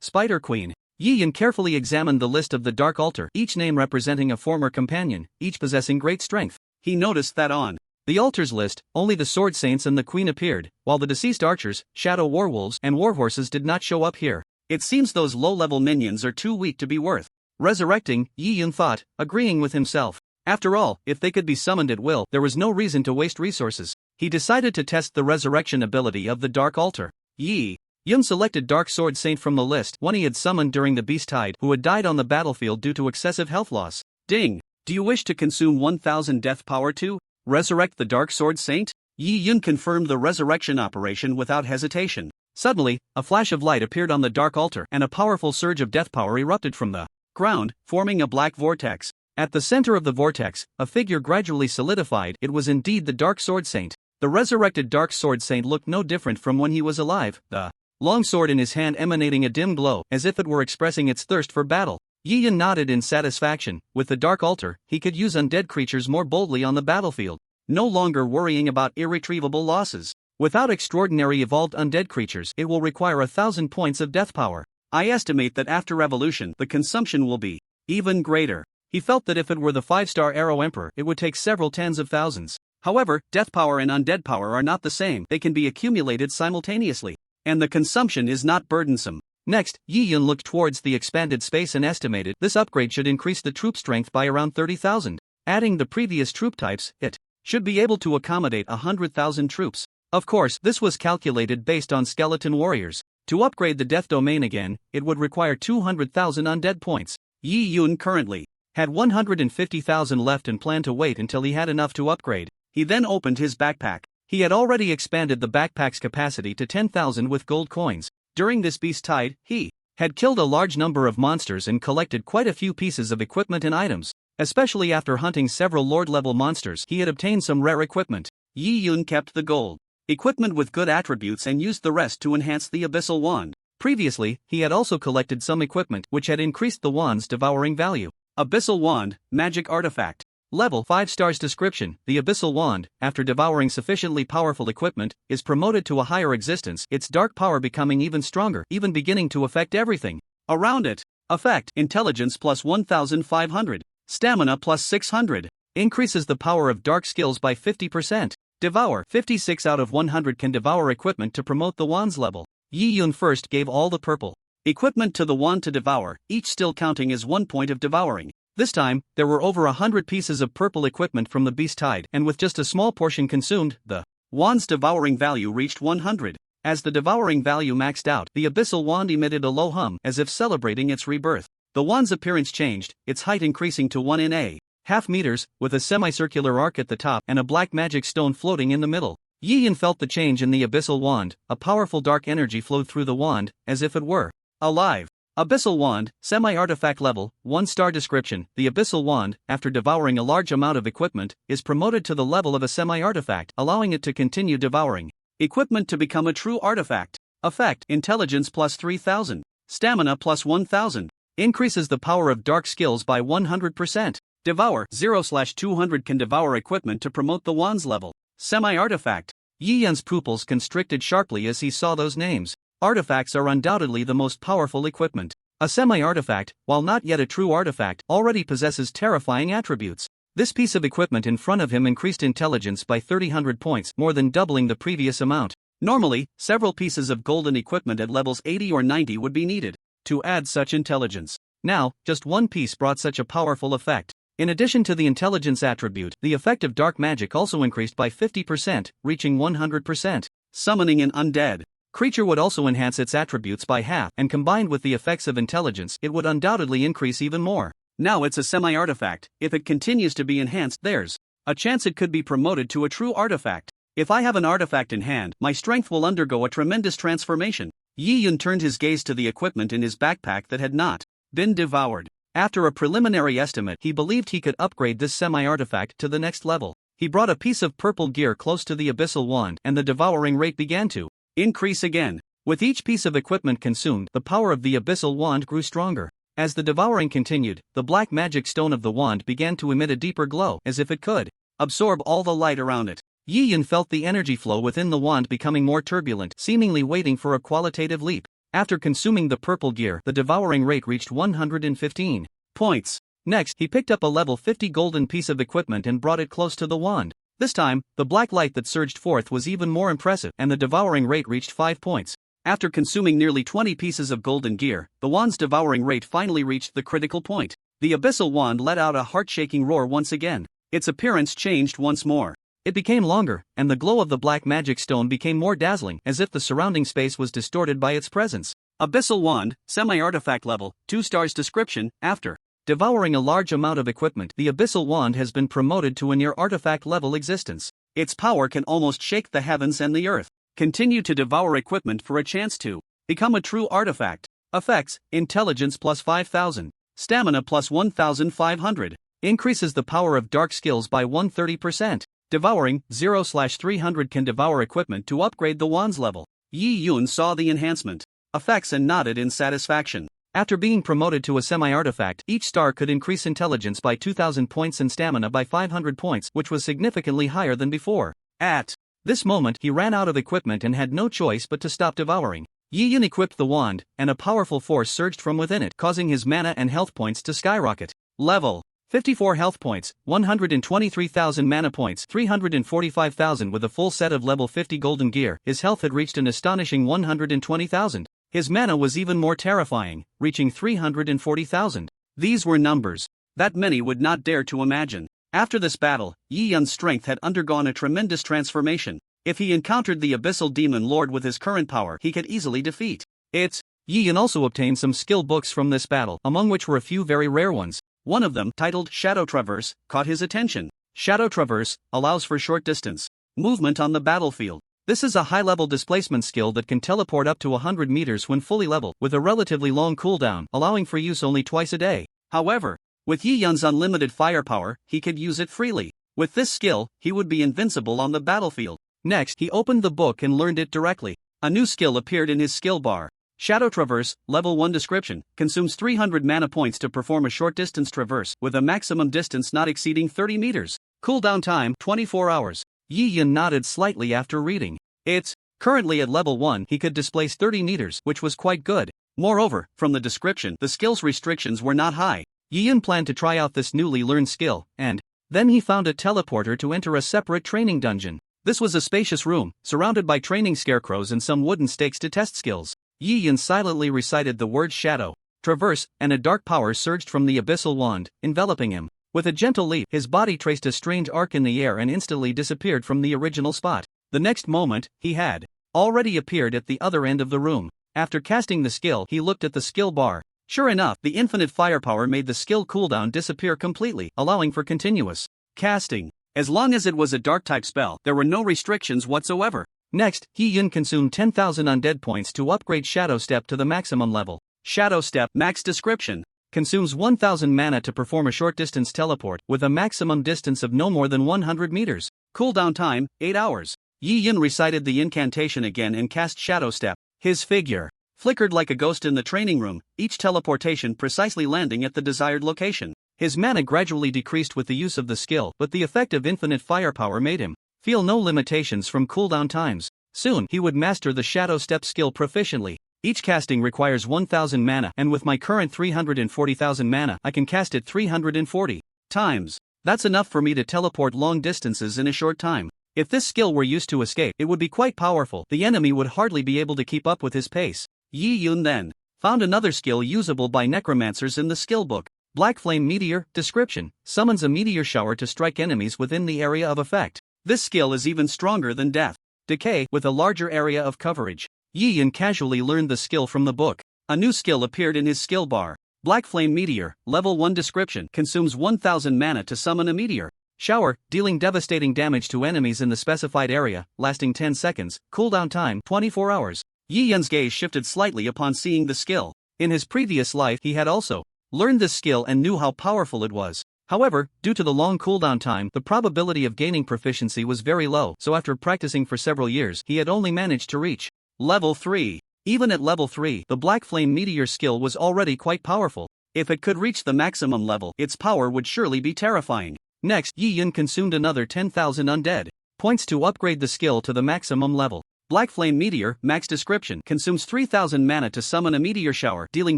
S2: Spider Queen,
S1: Yi Yun carefully examined the list of the Dark Altar, each name representing a former companion, each possessing great strength.
S2: He noticed that on
S1: the altars list, only the Sword Saints and the Queen appeared, while the deceased archers, shadow warwolves, and warhorses did not show up here.
S2: It seems those low-level minions are too weak to be worth
S1: resurrecting, Yi Yun thought, agreeing with himself. After all, if they could be summoned at will, there was no reason to waste resources. He decided to test the resurrection ability of the Dark Altar. Yi Yun selected Dark Sword Saint from the list, one he had summoned during the Beast Tide, who had died on the battlefield due to excessive health loss.
S2: Ding! Do you wish to consume 1000 death power to resurrect the Dark Sword Saint? Yi Yun confirmed the resurrection operation without hesitation.
S1: Suddenly, a flash of light appeared on the Dark Altar, and a powerful surge of death power erupted from the
S2: ground, forming a black vortex.
S1: At the center of the vortex, a figure gradually solidified. It was indeed the Dark Sword Saint. The resurrected Dark Sword Saint looked no different from when he was alive, the long sword in his hand emanating a dim glow, as if it were expressing its thirst for battle. Yi Yun nodded in satisfaction. With the Dark Altar, he could use undead creatures more boldly on the battlefield, no longer worrying about irretrievable losses. Without extraordinary evolved undead creatures, it will require 1,000 points of death power.
S2: I estimate that after revolution, the consumption will be even greater.
S1: He felt that if it were the 5-star Arrow Emperor, it would take several tens of thousands.
S2: However, death power and undead power are not the same. They can be accumulated simultaneously, and the consumption is not burdensome.
S1: Next, Yi Yun looked towards the expanded space and estimated this upgrade should increase the troop strength by around 30,000. Adding the previous troop types, it should be able to accommodate 100,000 troops. Of course, this was calculated based on skeleton warriors. To upgrade the death domain again, it would require 200,000 undead points.
S2: Yi Yun currently
S1: had 150,000 left and planned to wait until he had enough to upgrade.
S2: He then opened his backpack.
S1: He had already expanded the backpack's capacity to 10,000 with gold coins. During this Beast Tide, he had killed a large number of monsters and collected quite a few pieces of equipment and items. Especially after hunting several Lord-level monsters, he had obtained some rare equipment.
S2: Yi Yun kept the gold equipment with good attributes and used the rest to enhance the Abyssal Wand.
S1: Previously, he had also collected some equipment which had increased the wand's devouring value.
S2: Abyssal Wand, Magic Artifact.
S1: Level 5 stars. Description: the Abyssal Wand, after devouring sufficiently powerful equipment, is promoted to a higher existence, its dark power becoming even stronger, even beginning to affect everything
S2: around it. Effect: Intelligence plus 1,500. Stamina plus 600.
S1: Increases the power of dark skills by 50%. Devour: 56 out of 100 can devour equipment to promote the wand's level. Yi Yun first gave all the purple
S2: equipment to the wand to devour, each still counting as 1 point of devouring.
S1: This time, there were over 100 pieces of purple equipment from the Beast Tide, and with just a small portion consumed, the
S2: wand's devouring value reached 100.
S1: As the devouring value maxed out, the Abyssal Wand emitted a low hum, as if celebrating its rebirth. The wand's appearance changed, its height increasing to 1.5 meters, with a semicircular arc at the top and a black magic stone floating in the middle. Yi Yun felt the change in the Abyssal Wand. A powerful dark energy flowed through the wand, as if it were
S2: alive.
S1: Abyssal Wand, semi-artifact level, 1-star. Description: the Abyssal Wand, after devouring a large amount of equipment, is promoted to the level of a semi-artifact, allowing it to continue devouring
S2: equipment to become a true artifact. Effect: Intelligence plus 3,000. Stamina plus 1,000.
S1: Increases the power of dark skills by 100%.
S2: Devour: 0/200 can devour equipment to promote the wand's level. Semi-artifact.
S1: Yi Yun's pupils constricted sharply as he saw those names. Artifacts are undoubtedly the most powerful equipment. A semi-artifact, while not yet a true artifact, already possesses terrifying attributes. This piece of equipment in front of him increased intelligence by 300 points, more than doubling the previous amount. Normally, several pieces of golden equipment at levels 80 or 90 would be needed to add such intelligence. Now, just one piece brought such a powerful effect. In addition to the intelligence attribute, the effect of dark magic also increased by 50%, reaching 100%.
S2: Summoning an undead
S1: creature would also enhance its attributes by half, and combined with the effects of intelligence, it would undoubtedly increase even more.
S2: Now it's a semi-artifact. If it continues to be enhanced, there's a chance it could be promoted to a true artifact. If I have an artifact in hand, my strength will undergo a tremendous transformation. Yi Yun turned his gaze to the equipment in his backpack that had not been devoured. After a preliminary estimate, he believed he could upgrade this semi-artifact to the next level. He brought a piece of purple gear close to the Abyssal Wand, and the devouring rate began to increase again. With each piece of equipment consumed, the power of the Abyssal Wand grew stronger. As the devouring continued, the black magic stone of the wand began to emit a deeper glow, as if it could absorb all the light around it. Yi Yun felt the energy flow within the wand becoming more turbulent, seemingly waiting for a qualitative leap.
S1: After consuming the purple gear, the devouring rate reached 115 points. Next, he picked up a level 50 golden piece of equipment and brought it close to the wand. This time, the black light that surged forth was even more impressive, and the devouring rate reached 5 points. After consuming nearly 20 pieces of golden gear, the wand's devouring rate finally reached the critical point. The abyssal wand let out a heart-shaking roar once again. Its appearance changed once more. It became longer, and the glow of the black magic stone became more dazzling, as if the surrounding space was distorted by its presence. Abyssal wand, semi-artifact level, 2 stars description, after devouring a large amount of equipment, the abyssal wand has been promoted to a near artifact level existence. Its power can almost shake the heavens and the earth. Continue to devour equipment for a chance to become a true artifact. Effects: intelligence plus 5,000, stamina plus 1,500. Increases the power of dark skills by 130%. Devouring 0/300 can devour equipment to upgrade the wand's level. Yi Yun saw the enhancement effects and nodded in satisfaction. After being promoted to a semi-artifact, each star could increase intelligence by 2,000 points and stamina by 500 points, which was significantly higher than before. At this moment, he ran out of equipment and had no choice but to stop devouring. Yi Yun equipped the wand, and a powerful force surged from within it, causing his mana and health points to skyrocket. Level 54 health points, 123,000 mana points, 345,000 with a full set of level 50 golden gear. His health had reached an astonishing 120,000. His mana was even more terrifying, reaching 340,000. These were numbers that many would not dare to imagine. After this battle, Yi Yun's strength had undergone a tremendous transformation. If he encountered the Abyssal Demon Lord with his current power, he could easily defeat it. Yi Yun also obtained some skill books from this battle, among which were a few very rare ones. One of them, titled Shadow Traverse, caught his attention. Shadow Traverse allows for short distance movement on the battlefield. This is a high-level displacement skill that can teleport up to 100 meters when fully level, with a relatively long cooldown, allowing for use only twice a day. However, with Yi Yun's unlimited firepower, he could use it freely. With this skill, he would be invincible on the battlefield. Next, he opened the book and learned it directly. A new skill appeared in his skill bar. Shadow Traverse, Level 1 description, consumes 300 mana points to perform a short-distance traverse, with a maximum distance not exceeding 30 meters. Cooldown time, 24 hours. Yi Yun nodded slightly after reading it. Currently at level 1, he could displace 30 meters, which was quite good. Moreover, from the description, the skill's restrictions were not high. Yi Yun planned to try out this newly learned skill, and then he found a teleporter to enter a separate training dungeon. This was a spacious room, surrounded by training scarecrows and some wooden stakes to test skills. Yi Yun silently recited the words Shadow Traverse, and a dark power surged from the abyssal wand, enveloping him. With a gentle leap, his body traced a strange arc in the air and instantly disappeared from the original spot. The next moment, he had already appeared at the other end of the room. After casting the skill, he looked at the skill bar. Sure enough, the infinite firepower made the skill cooldown disappear completely, allowing for continuous casting. As long as it was a dark-type spell, there were no restrictions whatsoever. Next, Yi Yun consumed 10,000 undead points to upgrade Shadow Step to the maximum level. Shadow Step, max description, consumes 1,000 mana to perform a short-distance teleport, with a maximum distance of no more than 100 meters. Cooldown time, 8 hours. Yi Yun recited the incantation again and cast Shadow Step. His figure flickered like a ghost in the training room, each teleportation precisely landing at the desired location. His mana gradually decreased with the use of the skill, but the effect of infinite firepower made him feel no limitations from cooldown times. Soon, he would master the Shadow Step skill proficiently. Each casting requires 1,000 mana, and with my current 340,000 mana, I can cast it 340 times. That's enough for me to teleport long distances in a short time. If this skill were used to escape, it would be quite powerful. The enemy would hardly be able to keep up with his pace. Yi Yun then found another skill usable by necromancers in the skill book. Black Flame Meteor, description, summons a meteor shower to strike enemies within the area of effect. This skill is even stronger than Death Decay, with a larger area of coverage. Yi Yun casually learned the skill from the book. A new skill appeared in his skill bar. Black Flame Meteor, Level 1 description, consumes 1,000 mana to summon a meteor shower, dealing devastating damage to enemies in the specified area, lasting 10 seconds, cooldown time 24 hours. Yi Yun's gaze shifted slightly upon seeing the skill. In his previous life he had also learned this skill and knew how powerful it was. However, due to the long cooldown time, the probability of gaining proficiency was very low, so after practicing for several years, he had only managed to reach Level 3. Even at Level 3, the Black Flame Meteor skill was already quite powerful. If it could reach the maximum level, its power would surely be terrifying. Next, Yi Yun consumed another 10,000 undead points to upgrade the skill to the maximum level.
S2: Black Flame Meteor, max description, consumes 3000 mana to summon a meteor shower, dealing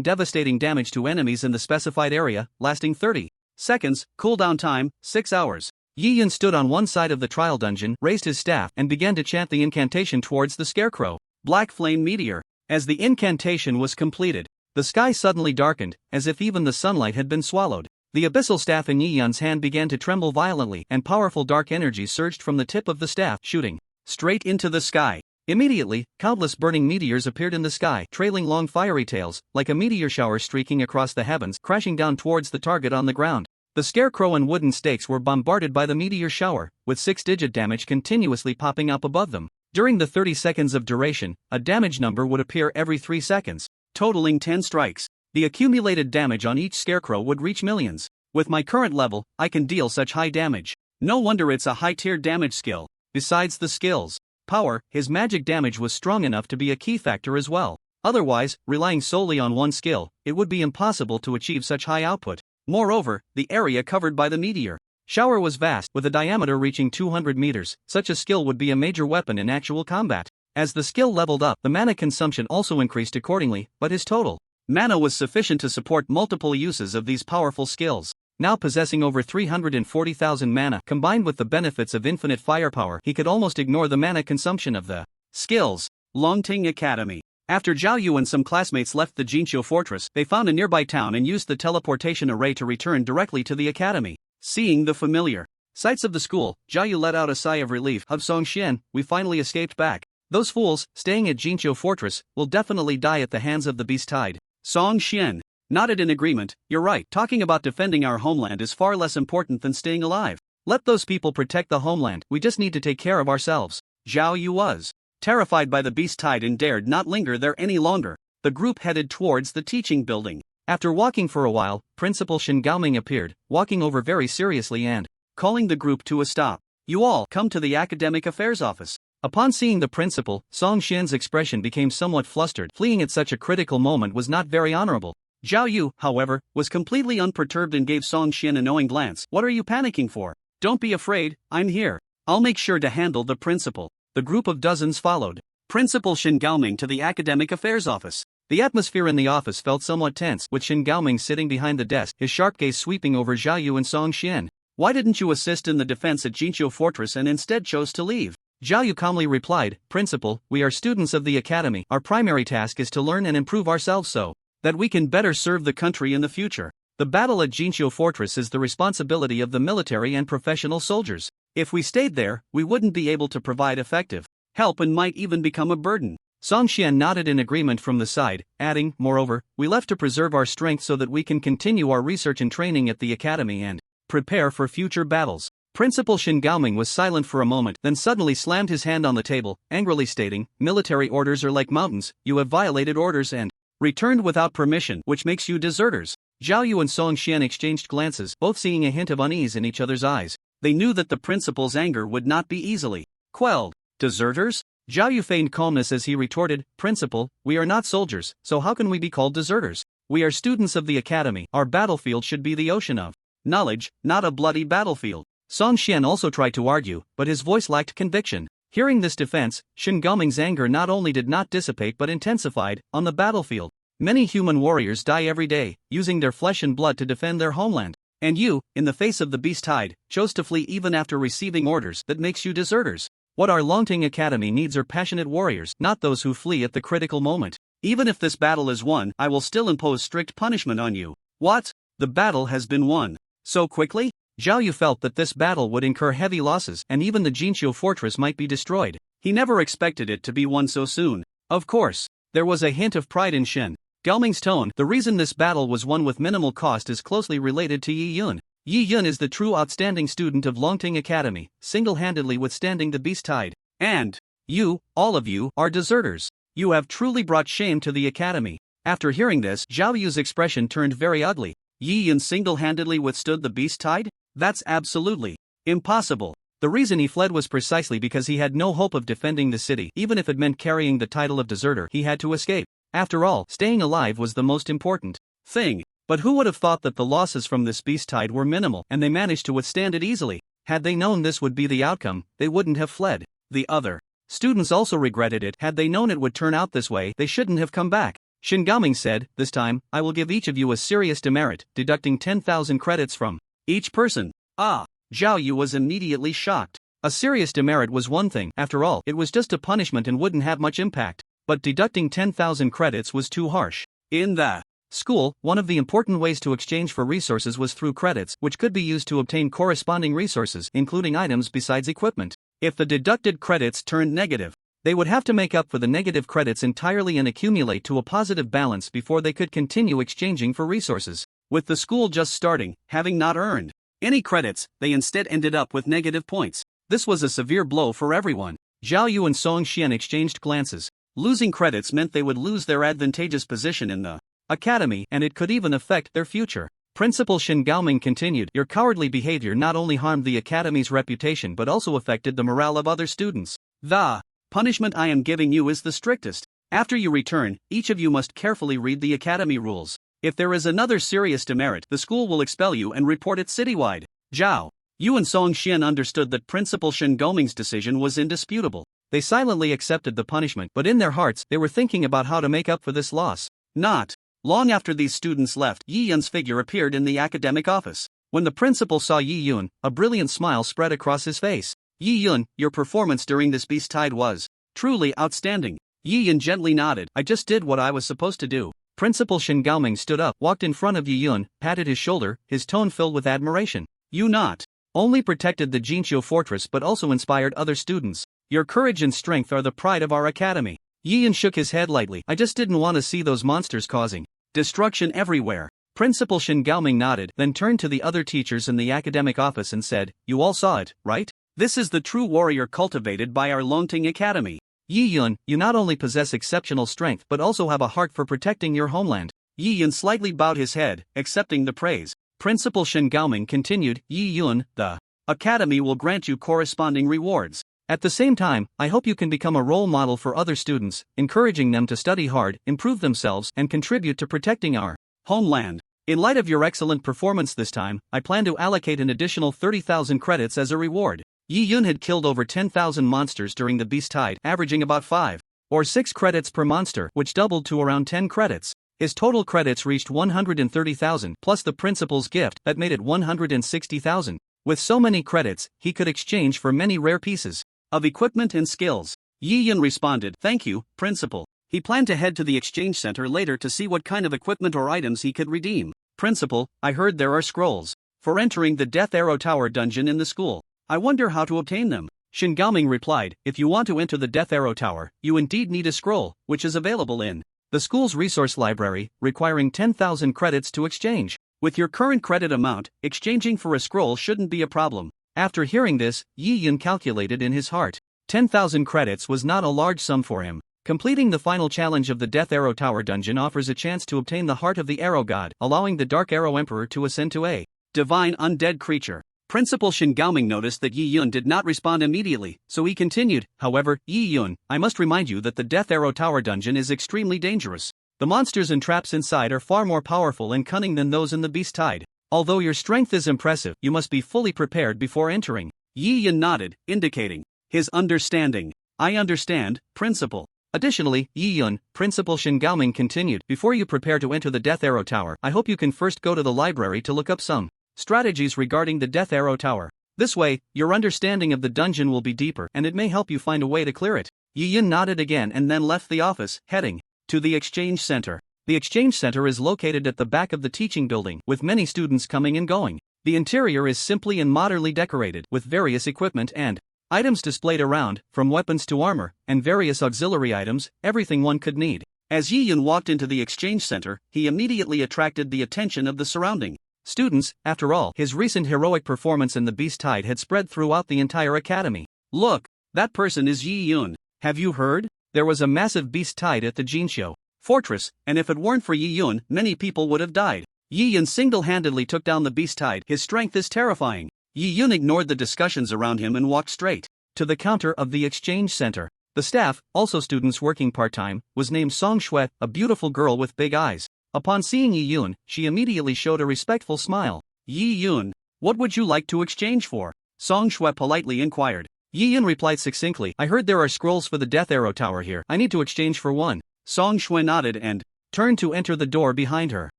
S2: devastating damage to enemies in the specified area, lasting 30 seconds, cooldown time, 6 hours. Yi Yun stood on one side of the trial dungeon, raised his staff, and began to chant the incantation towards the scarecrow. Black Flame Meteor. As the incantation was completed, the sky suddenly darkened, as if even the sunlight had been swallowed. The abyssal staff in Yi Yun's hand began to tremble violently, and powerful dark energy surged from the tip of the staff, shooting straight into the sky. Immediately, countless burning meteors appeared in the sky, trailing long fiery tails, like a meteor shower streaking across the heavens, crashing down towards the target on the ground. The scarecrow and wooden stakes were bombarded by the meteor shower, with 6-digit damage continuously popping up above them. During the 30 seconds of duration, a damage number would appear every 3 seconds, totaling 10 strikes. The accumulated damage on each scarecrow would reach millions. With my current level, I can deal such high damage. No wonder it's a high-tier damage skill. Besides the skill's power, his magic damage was strong enough to be a key factor as well. Otherwise, relying solely on one skill, it would be impossible to achieve such high output. Moreover, the area covered by the meteor shower was vast, with a diameter reaching 200 meters. Such a skill would be a major weapon in actual combat. As the skill leveled up, the mana consumption also increased accordingly, but his total mana was sufficient to support multiple uses of these powerful skills. Now possessing over 340,000 mana, combined with the benefits of infinite firepower, he could almost ignore the mana consumption of the skills. Longting Academy. After Zhao Yu and some classmates left the Jinqiu fortress, they found a nearby town and used the teleportation array to return directly to the academy. Seeing the familiar sights of the school, Zhao Yu let out a sigh of relief. Of Songxian, we finally escaped back. Those fools, staying at Jinqiu fortress, will definitely die at the hands of the beast tide. Songxian nodded in agreement. You're right, talking about defending our homeland is far less important than staying alive. Let those people protect the homeland, we just need to take care of ourselves. Zhao Yu was terrified by the beast tide and dared not linger there any longer. The group headed towards the teaching building. After walking for a while, Principal Shin Gaoming appeared, walking over very seriously and calling the group to a stop. You all come to the academic affairs office. Upon seeing the principal, Song Xian's expression became somewhat flustered. Fleeing at such a critical moment was not very honorable. Zhao Yu, however, was completely unperturbed and gave Song Xian a knowing glance. What are you panicking for? Don't be afraid, I'm here. I'll make sure to handle the principal. The group of dozens followed Principal Shin Gaoming to the academic affairs office. The atmosphere in the office felt somewhat tense, with Shin Gaoming sitting behind the desk, his sharp gaze sweeping over Zhao Yu and Song Xian. Why didn't you assist in the defense at Jinqiu Fortress and instead chose to leave? Zhao Yu calmly replied, Principal, we are students of the academy. Our primary task is to learn and improve ourselves so that we can better serve the country in the future. The battle at Jinqiu Fortress is the responsibility of the military and professional soldiers. If we stayed there, we wouldn't be able to provide effective help and might even become a burden. Song Xian nodded in agreement from the side, adding, moreover, we left to preserve our strength so that we can continue our research and training at the academy and prepare for future battles. Principal Shin Gaoming was silent for a moment, then suddenly slammed his hand on the table, angrily stating, military orders are like mountains, you have violated orders and returned without permission, which makes you deserters. Zhao Yu and Song Xian exchanged glances, both seeing a hint of unease in each other's eyes. They knew that the principal's anger would not be easily quelled. Deserters? Zhao Yu feigned calmness as he retorted, Principal, we are not soldiers, so how can we be called deserters? We are students of the academy. Our battlefield should be the ocean of knowledge, not a bloody battlefield. Song Xian also tried to argue, but his voice lacked conviction. Hearing this defense, Shin Gaoming's anger not only did not dissipate but intensified. On the battlefield, many human warriors die every day, using their flesh and blood to defend their homeland. And you, in the face of the beast tide, chose to flee even after receiving orders. That makes you deserters. What our Longting Academy needs are passionate warriors, not those who flee at the critical moment. Even if this battle is won, I will still impose strict punishment on you. What? The battle has been won so quickly? Zhao Yu felt that this battle would incur heavy losses and even the Jinqiu fortress might be destroyed. He never expected it to be won so soon. Of course, there was a hint of pride in Shin Gaoming's tone. The reason this battle was won with minimal cost is closely related to Yi Yun. Yi Yun is the true outstanding student of Longting Academy, single-handedly withstanding the beast tide. And you, all of you, are deserters. You have truly brought shame to the academy. After hearing this, Zhao Yu's expression turned very ugly. Yi Yun single-handedly withstood the beast tide? That's absolutely impossible. The reason he fled was precisely because he had no hope of defending the city. Even if it meant carrying the title of deserter, he had to escape. After all, staying alive was the most important thing. But who would have thought that the losses from this beast tide were minimal, and they managed to withstand it easily? Had they known this would be the outcome, they wouldn't have fled. The other Students also regretted it. Had they known it would turn out this way, they shouldn't have come back. Shingaming said, "This time, I will give each of you a serious demerit, deducting 10,000 credits from each person." Ah! Zhao Yu was immediately shocked. A serious demerit was one thing, after all, it was just a punishment and wouldn't have much impact. But deducting 10,000 credits was too harsh. In the school, one of the important ways to exchange for resources was through credits, which could be used to obtain corresponding resources, including items besides equipment. If the deducted credits turned negative, they would have to make up for the negative credits entirely and accumulate to a positive balance before they could continue exchanging for resources. With the school just starting, having not earned any credits, they instead ended up with negative points. This was a severe blow for everyone. Zhao Yu and Song Xian exchanged glances. Losing credits meant they would lose their advantageous position in the academy, and it could even affect their future. Principal Shin Gaoming continued, "Your cowardly behavior not only harmed the academy's reputation but also affected the morale of other students. The punishment I am giving you is the strictest. After you return, each of you must carefully read the academy rules. If there is another serious demerit, the school will expel you and report it citywide." Zhao Yu and Song Xian understood that Principal Shin Gaoming's decision was indisputable. They silently accepted the punishment, but in their hearts, they were thinking about how to make up for this loss. Not long after these students left, Yi Yun's figure appeared in the academic office. When the principal saw Yi Yun, a brilliant smile spread across his face. "Yi Yun, your performance during this beast tide was truly outstanding." Yi Yun gently nodded. "I just did what I was supposed to do." Principal Shin Gaoming stood up, walked in front of Yi Yun, patted his shoulder, his tone filled with admiration. "You not only protected the Jinqiu fortress but also inspired other students. Your courage and strength are the pride of our academy." Yi Yun shook his head lightly. "I just didn't want to see those monsters causing destruction everywhere." Principal Shin Gaoming nodded, then turned to the other teachers in the academic office and said, "You all saw it, right? This is the true warrior cultivated by our Longting Academy. Yi Yun, you not only possess exceptional strength but also have a heart for protecting your homeland." Yi Yun slightly bowed his head, accepting the praise. Principal Shin Gaoming continued, "Yi Yun, the academy will grant you corresponding rewards. At the same time, I hope you can become a role model for other students, encouraging them to study hard, improve themselves, and contribute to protecting our homeland. In light of your excellent performance this time, I plan to allocate an additional 30,000 credits as a reward." Yi Yun had killed over 10,000 monsters during the beast tide, averaging about 5 or 6 credits per monster, which doubled to around 10 credits. His total credits reached 130,000, plus the principal's gift that made it 160,000. With so many credits, he could exchange for many rare pieces of equipment and skills. Yi Yun responded, "Thank you, Principal." He planned to head to the exchange center later to see what kind of equipment or items he could redeem. "Principal, I heard there are scrolls for entering the Death Arrow Tower dungeon in the school. I wonder how to obtain them." Shin Gaoming replied, "If you want to enter the Death Arrow Tower, you indeed need a scroll, which is available in the school's resource library, requiring 10,000 credits to exchange. With your current credit amount, exchanging for a scroll shouldn't be a problem." After hearing this, Yi Yun calculated in his heart. 10,000 credits was not a large sum for him. Completing the final challenge of the Death Arrow Tower dungeon offers a chance to obtain the heart of the Arrow God, allowing the Dark Arrow Emperor to ascend to a divine undead creature. Principal Shin Gaoming noticed that Yi Yun did not respond immediately, so he continued, "However, Yi Yun, I must remind you that the Death Arrow Tower dungeon is extremely dangerous. The monsters and traps inside are far more powerful and cunning than those in the beast tide. Although your strength is impressive, you must be fully prepared before entering." Yi Yun nodded, indicating his understanding. "I understand, Principal." Additionally, Yi Yun, Principal Shin Gaoming continued, "Before you prepare to enter the Death Arrow Tower, I hope you can first go to the library to look up some strategies regarding the Death Arrow Tower. This way, your understanding of the dungeon will be deeper and it may help you find a way to clear it." Yi Yun nodded again and then left the office, heading to the exchange center. The exchange center is located at the back of the teaching building, with many students coming and going. The interior is simply and modernly decorated, with various equipment and items displayed around, from weapons to armor, and various auxiliary items, everything one could need. As Yi Yun walked into the exchange center, he immediately attracted the attention of the surrounding students. After all, his recent heroic performance in the beast tide had spread throughout the entire academy. "Look, that person is Yi Yun. Have you heard? There was a massive beast tide at the Jinqiu fortress, and if it weren't for Yi Yun, many people would have died. Yi Yun single-handedly took down the beast tide. His strength is terrifying." Yi Yun ignored the discussions around him and walked straight to the counter of the exchange center. The staff, also students working part-time, was named Song Shui, a beautiful girl with big eyes. Upon seeing Yi Yun, she immediately showed a respectful smile. "Yi Yun, what would you like to exchange for?" Song Shui politely inquired.
S1: Yi Yun replied succinctly, I heard there are scrolls for the Death Arrow Tower here. I need to exchange for one.
S2: Song Shui nodded and
S1: turned to enter the door behind her.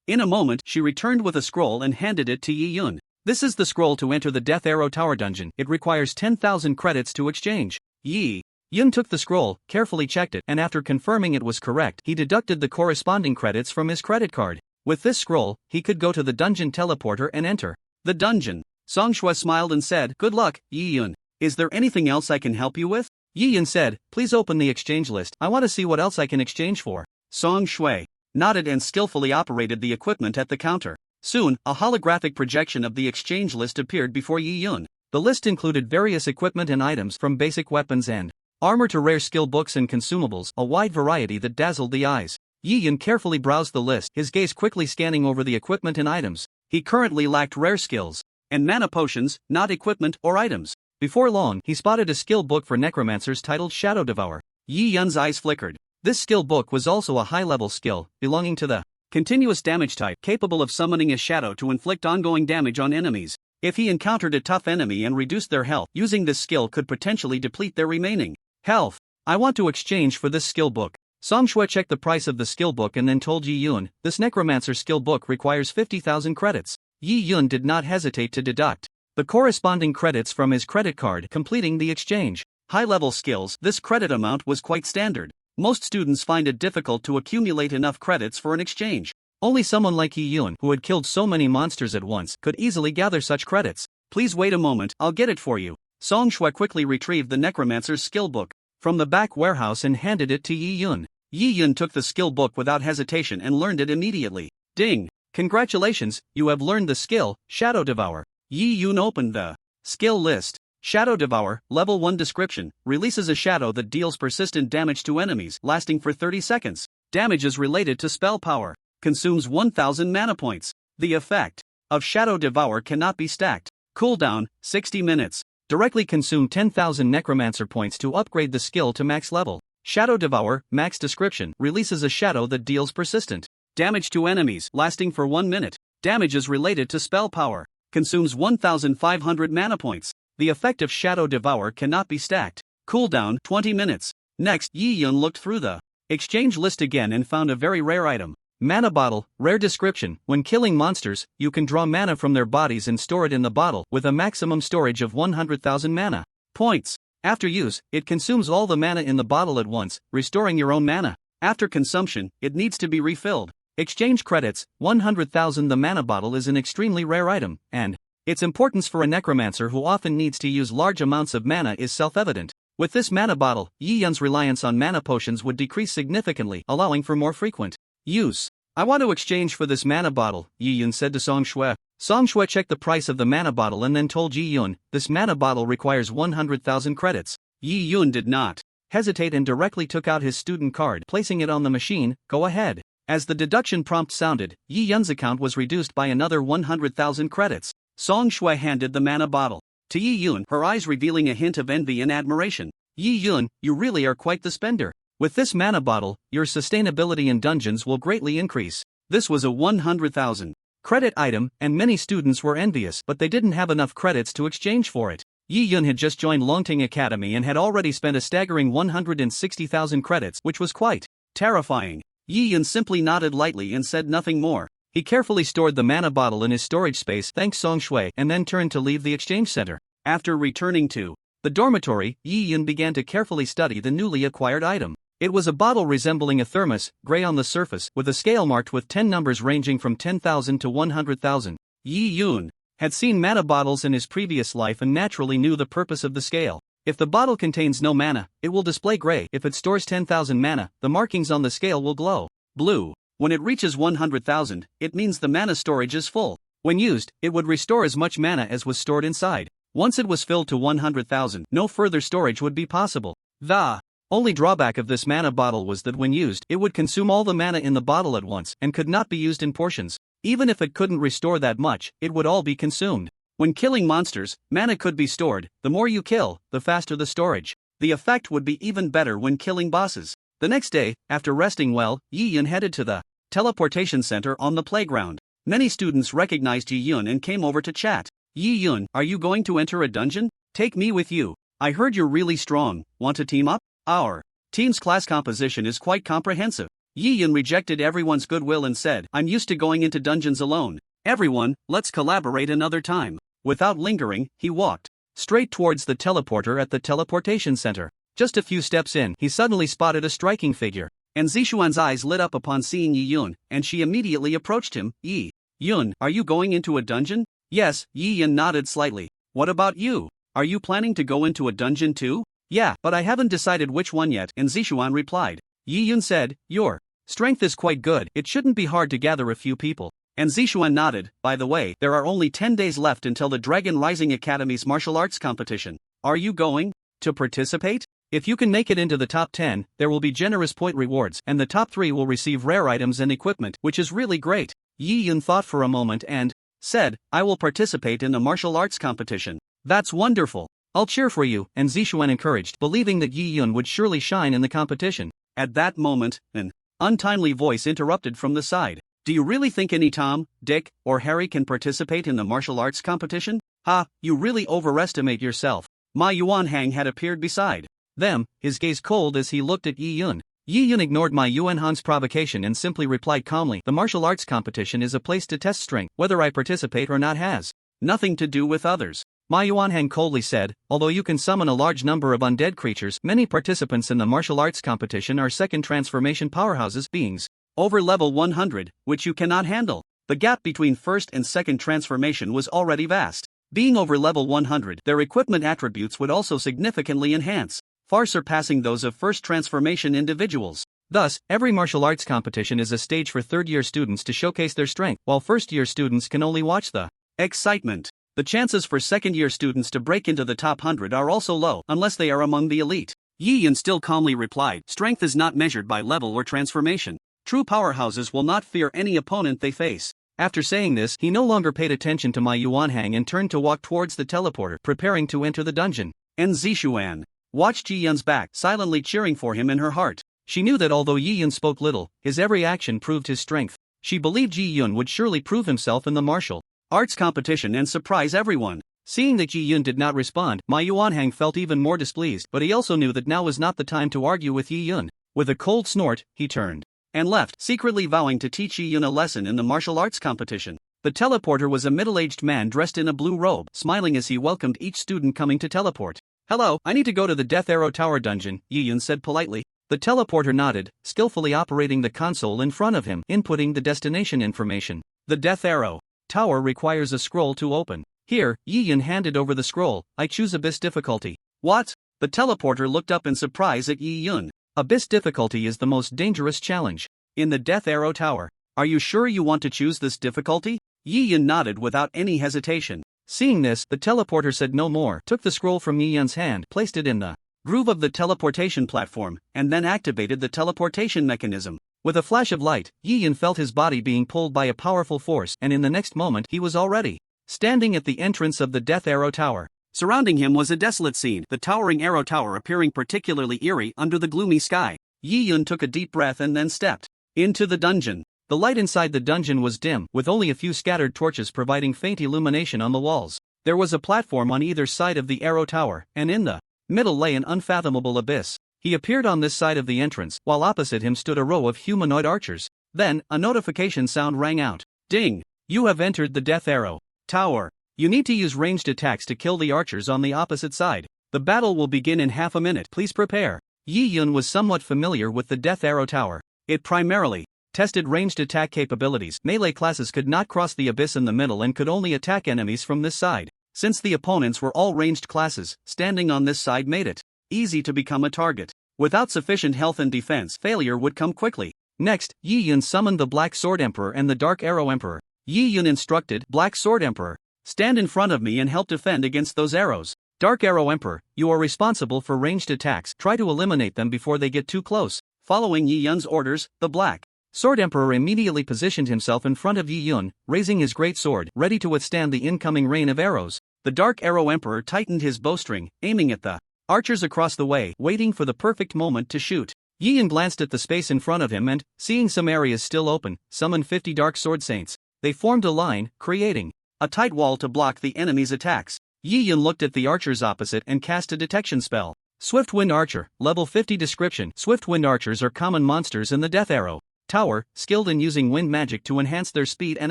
S2: In a moment, she returned with a scroll and handed it to Yi Yun.
S1: This is the scroll to enter the Death Arrow Tower dungeon. It requires 10,000 credits to exchange. Yi Yun took the scroll, carefully checked it, and after confirming it was correct, he deducted the corresponding credits from his credit card. With this scroll, he could go to the dungeon teleporter and enter
S2: the dungeon. Song Shui smiled and said, Good luck, Yi Yun. Is there anything else I can help you with?
S1: Yi Yun said, Please open the exchange list. I want to see what else I can exchange for.
S2: Song Shui nodded and skillfully operated the equipment at the counter. Soon, a holographic projection of the exchange list appeared before Yi Yun.
S1: The list included various equipment and items from basic weapons and armor to rare skill books and consumables, a wide variety that dazzled the eyes. Yi Yun carefully browsed the list, his gaze quickly scanning over the equipment and items.
S2: He currently lacked rare skills and mana potions, not equipment or items.
S1: Before long, he spotted a skill book for necromancers titled Shadow Devour.
S2: Yi Yun's eyes flickered.
S1: This skill book was also a high-level skill, belonging to the
S2: continuous damage type, capable of summoning a shadow to inflict ongoing damage on enemies. If he encountered a tough enemy and reduced their health, using this skill could potentially deplete their remaining health.
S1: I want to exchange for this skill book. Song Shui checked the price of the skill book and then told Yi Yun, this necromancer skill book requires 50,000 credits. Yi Yun did not hesitate to deduct the corresponding credits from his credit card, completing the exchange.
S2: High-level skills, this credit amount was quite standard. Most students find it difficult to accumulate enough credits for an exchange.
S1: Only someone like Yi Yun, who had killed so many monsters at once, could easily gather such credits.
S2: Please wait a moment, I'll get it for you. Song Shui quickly retrieved the necromancer's skill book
S1: from the back warehouse and handed it to Yi Yun.
S2: Yi Yun took the skill book without hesitation and learned it immediately. Ding!
S1: Congratulations, you have learned the skill, Shadow Devour.
S2: Yi Yun opened the skill list. Shadow Devour, Level 1 description, releases a shadow that deals persistent damage to enemies, lasting for 30 seconds. Damage is related to spell power. Consumes 1000 mana points. The effect of Shadow Devour cannot be stacked. Cooldown, 60 minutes.
S1: Directly consume 10,000 necromancer points to upgrade the skill to max level. Shadow Devour, max description, releases a shadow that deals persistent
S2: damage to enemies, lasting for 1 minute. Damage is related to spell power. Consumes 1,500 mana points. The effect of Shadow Devour cannot be stacked. Cooldown, 20 minutes. Next, Yi Yun looked through the exchange list again and found a very rare item.
S1: Mana bottle, rare description, when killing monsters, you can draw mana from their bodies and store it in the bottle, with a maximum storage of 100,000 mana points. After use, it consumes all the mana in the bottle at once, restoring your own mana. After consumption, it needs to be refilled. Exchange credits, 100,000. The mana bottle is an extremely rare item, and its importance for a necromancer who often needs to use large amounts of mana is self-evident. With this mana bottle, Yi Yun's reliance on mana potions would decrease significantly, allowing for more frequent use. I want to exchange for this mana bottle, Yi Yun said to Song Shui. Song Shui checked the price of the mana bottle and then told Yi Yun, this mana bottle requires 100,000 credits.
S2: Yi Yun did not
S1: hesitate and directly took out his student card, placing it on the machine. Go ahead. As the deduction prompt sounded, Yi Yun's account was reduced by another 100,000 credits.
S2: Song Shui handed the mana bottle to Yi Yun, her eyes revealing a hint of envy and admiration.
S1: Yi Yun, you really are quite the spender. With this mana bottle, your sustainability in dungeons will greatly increase.
S2: This was a 100,000
S1: credit item, and many students were envious, but they didn't have enough credits to exchange for it. Yi Yun had just joined Longting Academy and had already spent a staggering 160,000 credits, which was quite terrifying.
S2: Yi Yun simply nodded lightly and said nothing more.
S1: He carefully stored the mana bottle in his storage space, thanked Song Shui, and then turned to leave the exchange center.
S2: After returning to
S1: the dormitory, Yi Yun began to carefully study the newly acquired item. It was a bottle resembling a thermos, gray on the surface, with a scale marked with 10 numbers ranging from 10,000 to 100,000.
S2: Yi Yun
S1: had seen mana bottles in his previous life and naturally knew the purpose of the scale. If the bottle contains no mana, it will display gray. If it stores 10,000 mana, the markings on the scale will glow
S2: blue. When it reaches 100,000, it means the mana storage is full.
S1: When used, it would restore as much mana as was stored inside. Once it was filled to 100,000, no further storage would be possible. The only drawback of this mana bottle was that when used, it would consume all the mana in the bottle at once and could not be used in portions. Even if it couldn't restore that much, it would all be consumed. When killing monsters, mana could be stored. The more you kill, the faster the storage. The effect would be even better when killing bosses. The next day, after resting well, Yi Yun headed to the teleportation center on the playground. Many students recognized Yi Yun and came over to chat. Yi Yun, are you going to enter a dungeon? Take me with you.
S2: I heard you're really strong, want to team up? Our team's class composition is quite comprehensive. Yi Yun rejected everyone's goodwill and said, I'm used to going into dungeons alone. Everyone, let's collaborate another time. Without lingering, he walked straight towards the teleporter at the teleportation center. Just a few steps in, he suddenly spotted a striking figure, and Zixuan's eyes lit up upon seeing Yi Yun, and she immediately approached him. Yi Yun, are you going into a dungeon? Yes, Yi Yun nodded slightly. What about you? Are you planning to go into a dungeon too? Yeah, but I haven't decided which one yet, and Zixuan replied. Yi Yun said, your strength is quite good, it shouldn't be hard to gather a few people. And Zixuan nodded. By the way, there are only 10 days left until the Dragon Rising Academy's martial arts competition. Are you going to participate? If you can make it into the top 10, there will be generous point rewards, and the top 3 will receive rare items and equipment, which is really great. Yi Yun thought for a moment and said, I will participate in the martial arts competition. That's wonderful. I'll cheer for you, and Zixuan encouraged, believing that Yi Yun would surely shine in the competition. At that moment, an untimely voice interrupted from the side. Do you really think any Tom, Dick, or Harry can participate in the martial arts competition? Ha, you really overestimate yourself. Ma Yuanhang had appeared beside them, his gaze cold as he looked at Yi Yun. Yi Yun ignored Ma Yuanhang's provocation and simply replied calmly, the martial arts competition is a place to test strength. Whether I participate or not has nothing to do with others. Ma Yuanhang coldly said, although you can summon a large number of undead creatures, many participants in the martial arts competition are second transformation powerhouses beings over level 100, which you cannot handle. The gap between first and second transformation was already vast. Being over level 100, their equipment attributes would also significantly enhance, far surpassing those of first transformation individuals. Thus, every martial arts competition is a stage for third-year students to showcase their strength, while first-year students can only watch the excitement. The chances for second-year students to break into the top 100 are also low, unless they are among the elite. Yi Yun still calmly replied, strength is not measured by level or transformation. True powerhouses will not fear any opponent they face. After saying this, he no longer paid attention to Ma Yuanhang and turned to walk towards the teleporter, preparing to enter the dungeon. And Zixuan watched Yi Yun's back, silently cheering for him in her heart. She knew that although Yi Yun spoke little, his every action proved his strength. She believed Yi Yun would surely prove himself in the martial arts competition and surprise everyone. Seeing that Yi Yun did not respond, Ma Yuanhang felt even more displeased, but he also knew that now was not the time to argue with Yi Yun. With a cold snort, he turned and left, secretly vowing to teach Yi Yun a lesson in the martial arts competition. The teleporter was a middle-aged man dressed in a blue robe, smiling as he welcomed each student coming to teleport. Hello, I need to go to the Death Arrow Tower dungeon, Yi Yun said politely. The teleporter nodded, skillfully operating the console in front of him, inputting the destination information. The Death Arrow Tower requires a scroll to open. Here, Yi Yun handed over the scroll. I choose Abyss difficulty. What? The teleporter looked up in surprise at Yi Yun. Abyss difficulty is the most dangerous challenge in the Death Arrow Tower. Are you sure you want to choose this difficulty? Yi Yun nodded without any hesitation. Seeing this, the teleporter said no more, took the scroll from Yi Yun's hand, placed it in the groove of the teleportation platform, and then activated the teleportation mechanism. With a flash of light, Yi Yun felt his body being pulled by a powerful force, and in the next moment he was already standing at the entrance of the Death Arrow Tower. Surrounding him was a desolate scene, the towering arrow tower appearing particularly eerie under the gloomy sky. Yi Yun took a deep breath and then stepped into the dungeon. The light inside the dungeon was dim, with only a few scattered torches providing faint illumination on the walls. There was a platform on either side of the arrow tower, and in the middle lay an unfathomable abyss. He appeared on this side of the entrance, while opposite him stood a row of humanoid archers. Then, a notification sound rang out. Ding! You have entered the Death Arrow Tower. You need to use ranged attacks to kill the archers on the opposite side. The battle will begin in half a minute. Please prepare. Yi Yun was somewhat familiar with the Death Arrow Tower. It primarily tested ranged attack capabilities. Melee classes could not cross the abyss in the middle and could only attack enemies from this side. Since the opponents were all ranged classes, standing on this side made it easy to become a target. Without sufficient health and defense, failure would come quickly. Next, Yi Yun summoned the Black Sword Emperor and the Dark Arrow Emperor. Yi Yun instructed, Black Sword Emperor, stand in front of me and help defend against those arrows. Dark Arrow Emperor, you are responsible for ranged attacks. Try to eliminate them before they get too close. Following Yi Yun's orders, the Black Sword Emperor immediately positioned himself in front of Yi Yun, raising his great sword, ready to withstand the incoming rain of arrows. The Dark Arrow Emperor tightened his bowstring, aiming at the archers across the way, waiting for the perfect moment to shoot. Yi Yun glanced at the space in front of him and, seeing some areas still open, summoned 50 Dark Sword Saints. They formed a line, creating a tight wall to block the enemy's attacks. Yi Yun looked at the archers opposite and cast a detection spell. Swift Wind Archer, level 50 description. Swift Wind Archers are common monsters in the Death Arrow Tower, skilled in using wind magic to enhance their speed and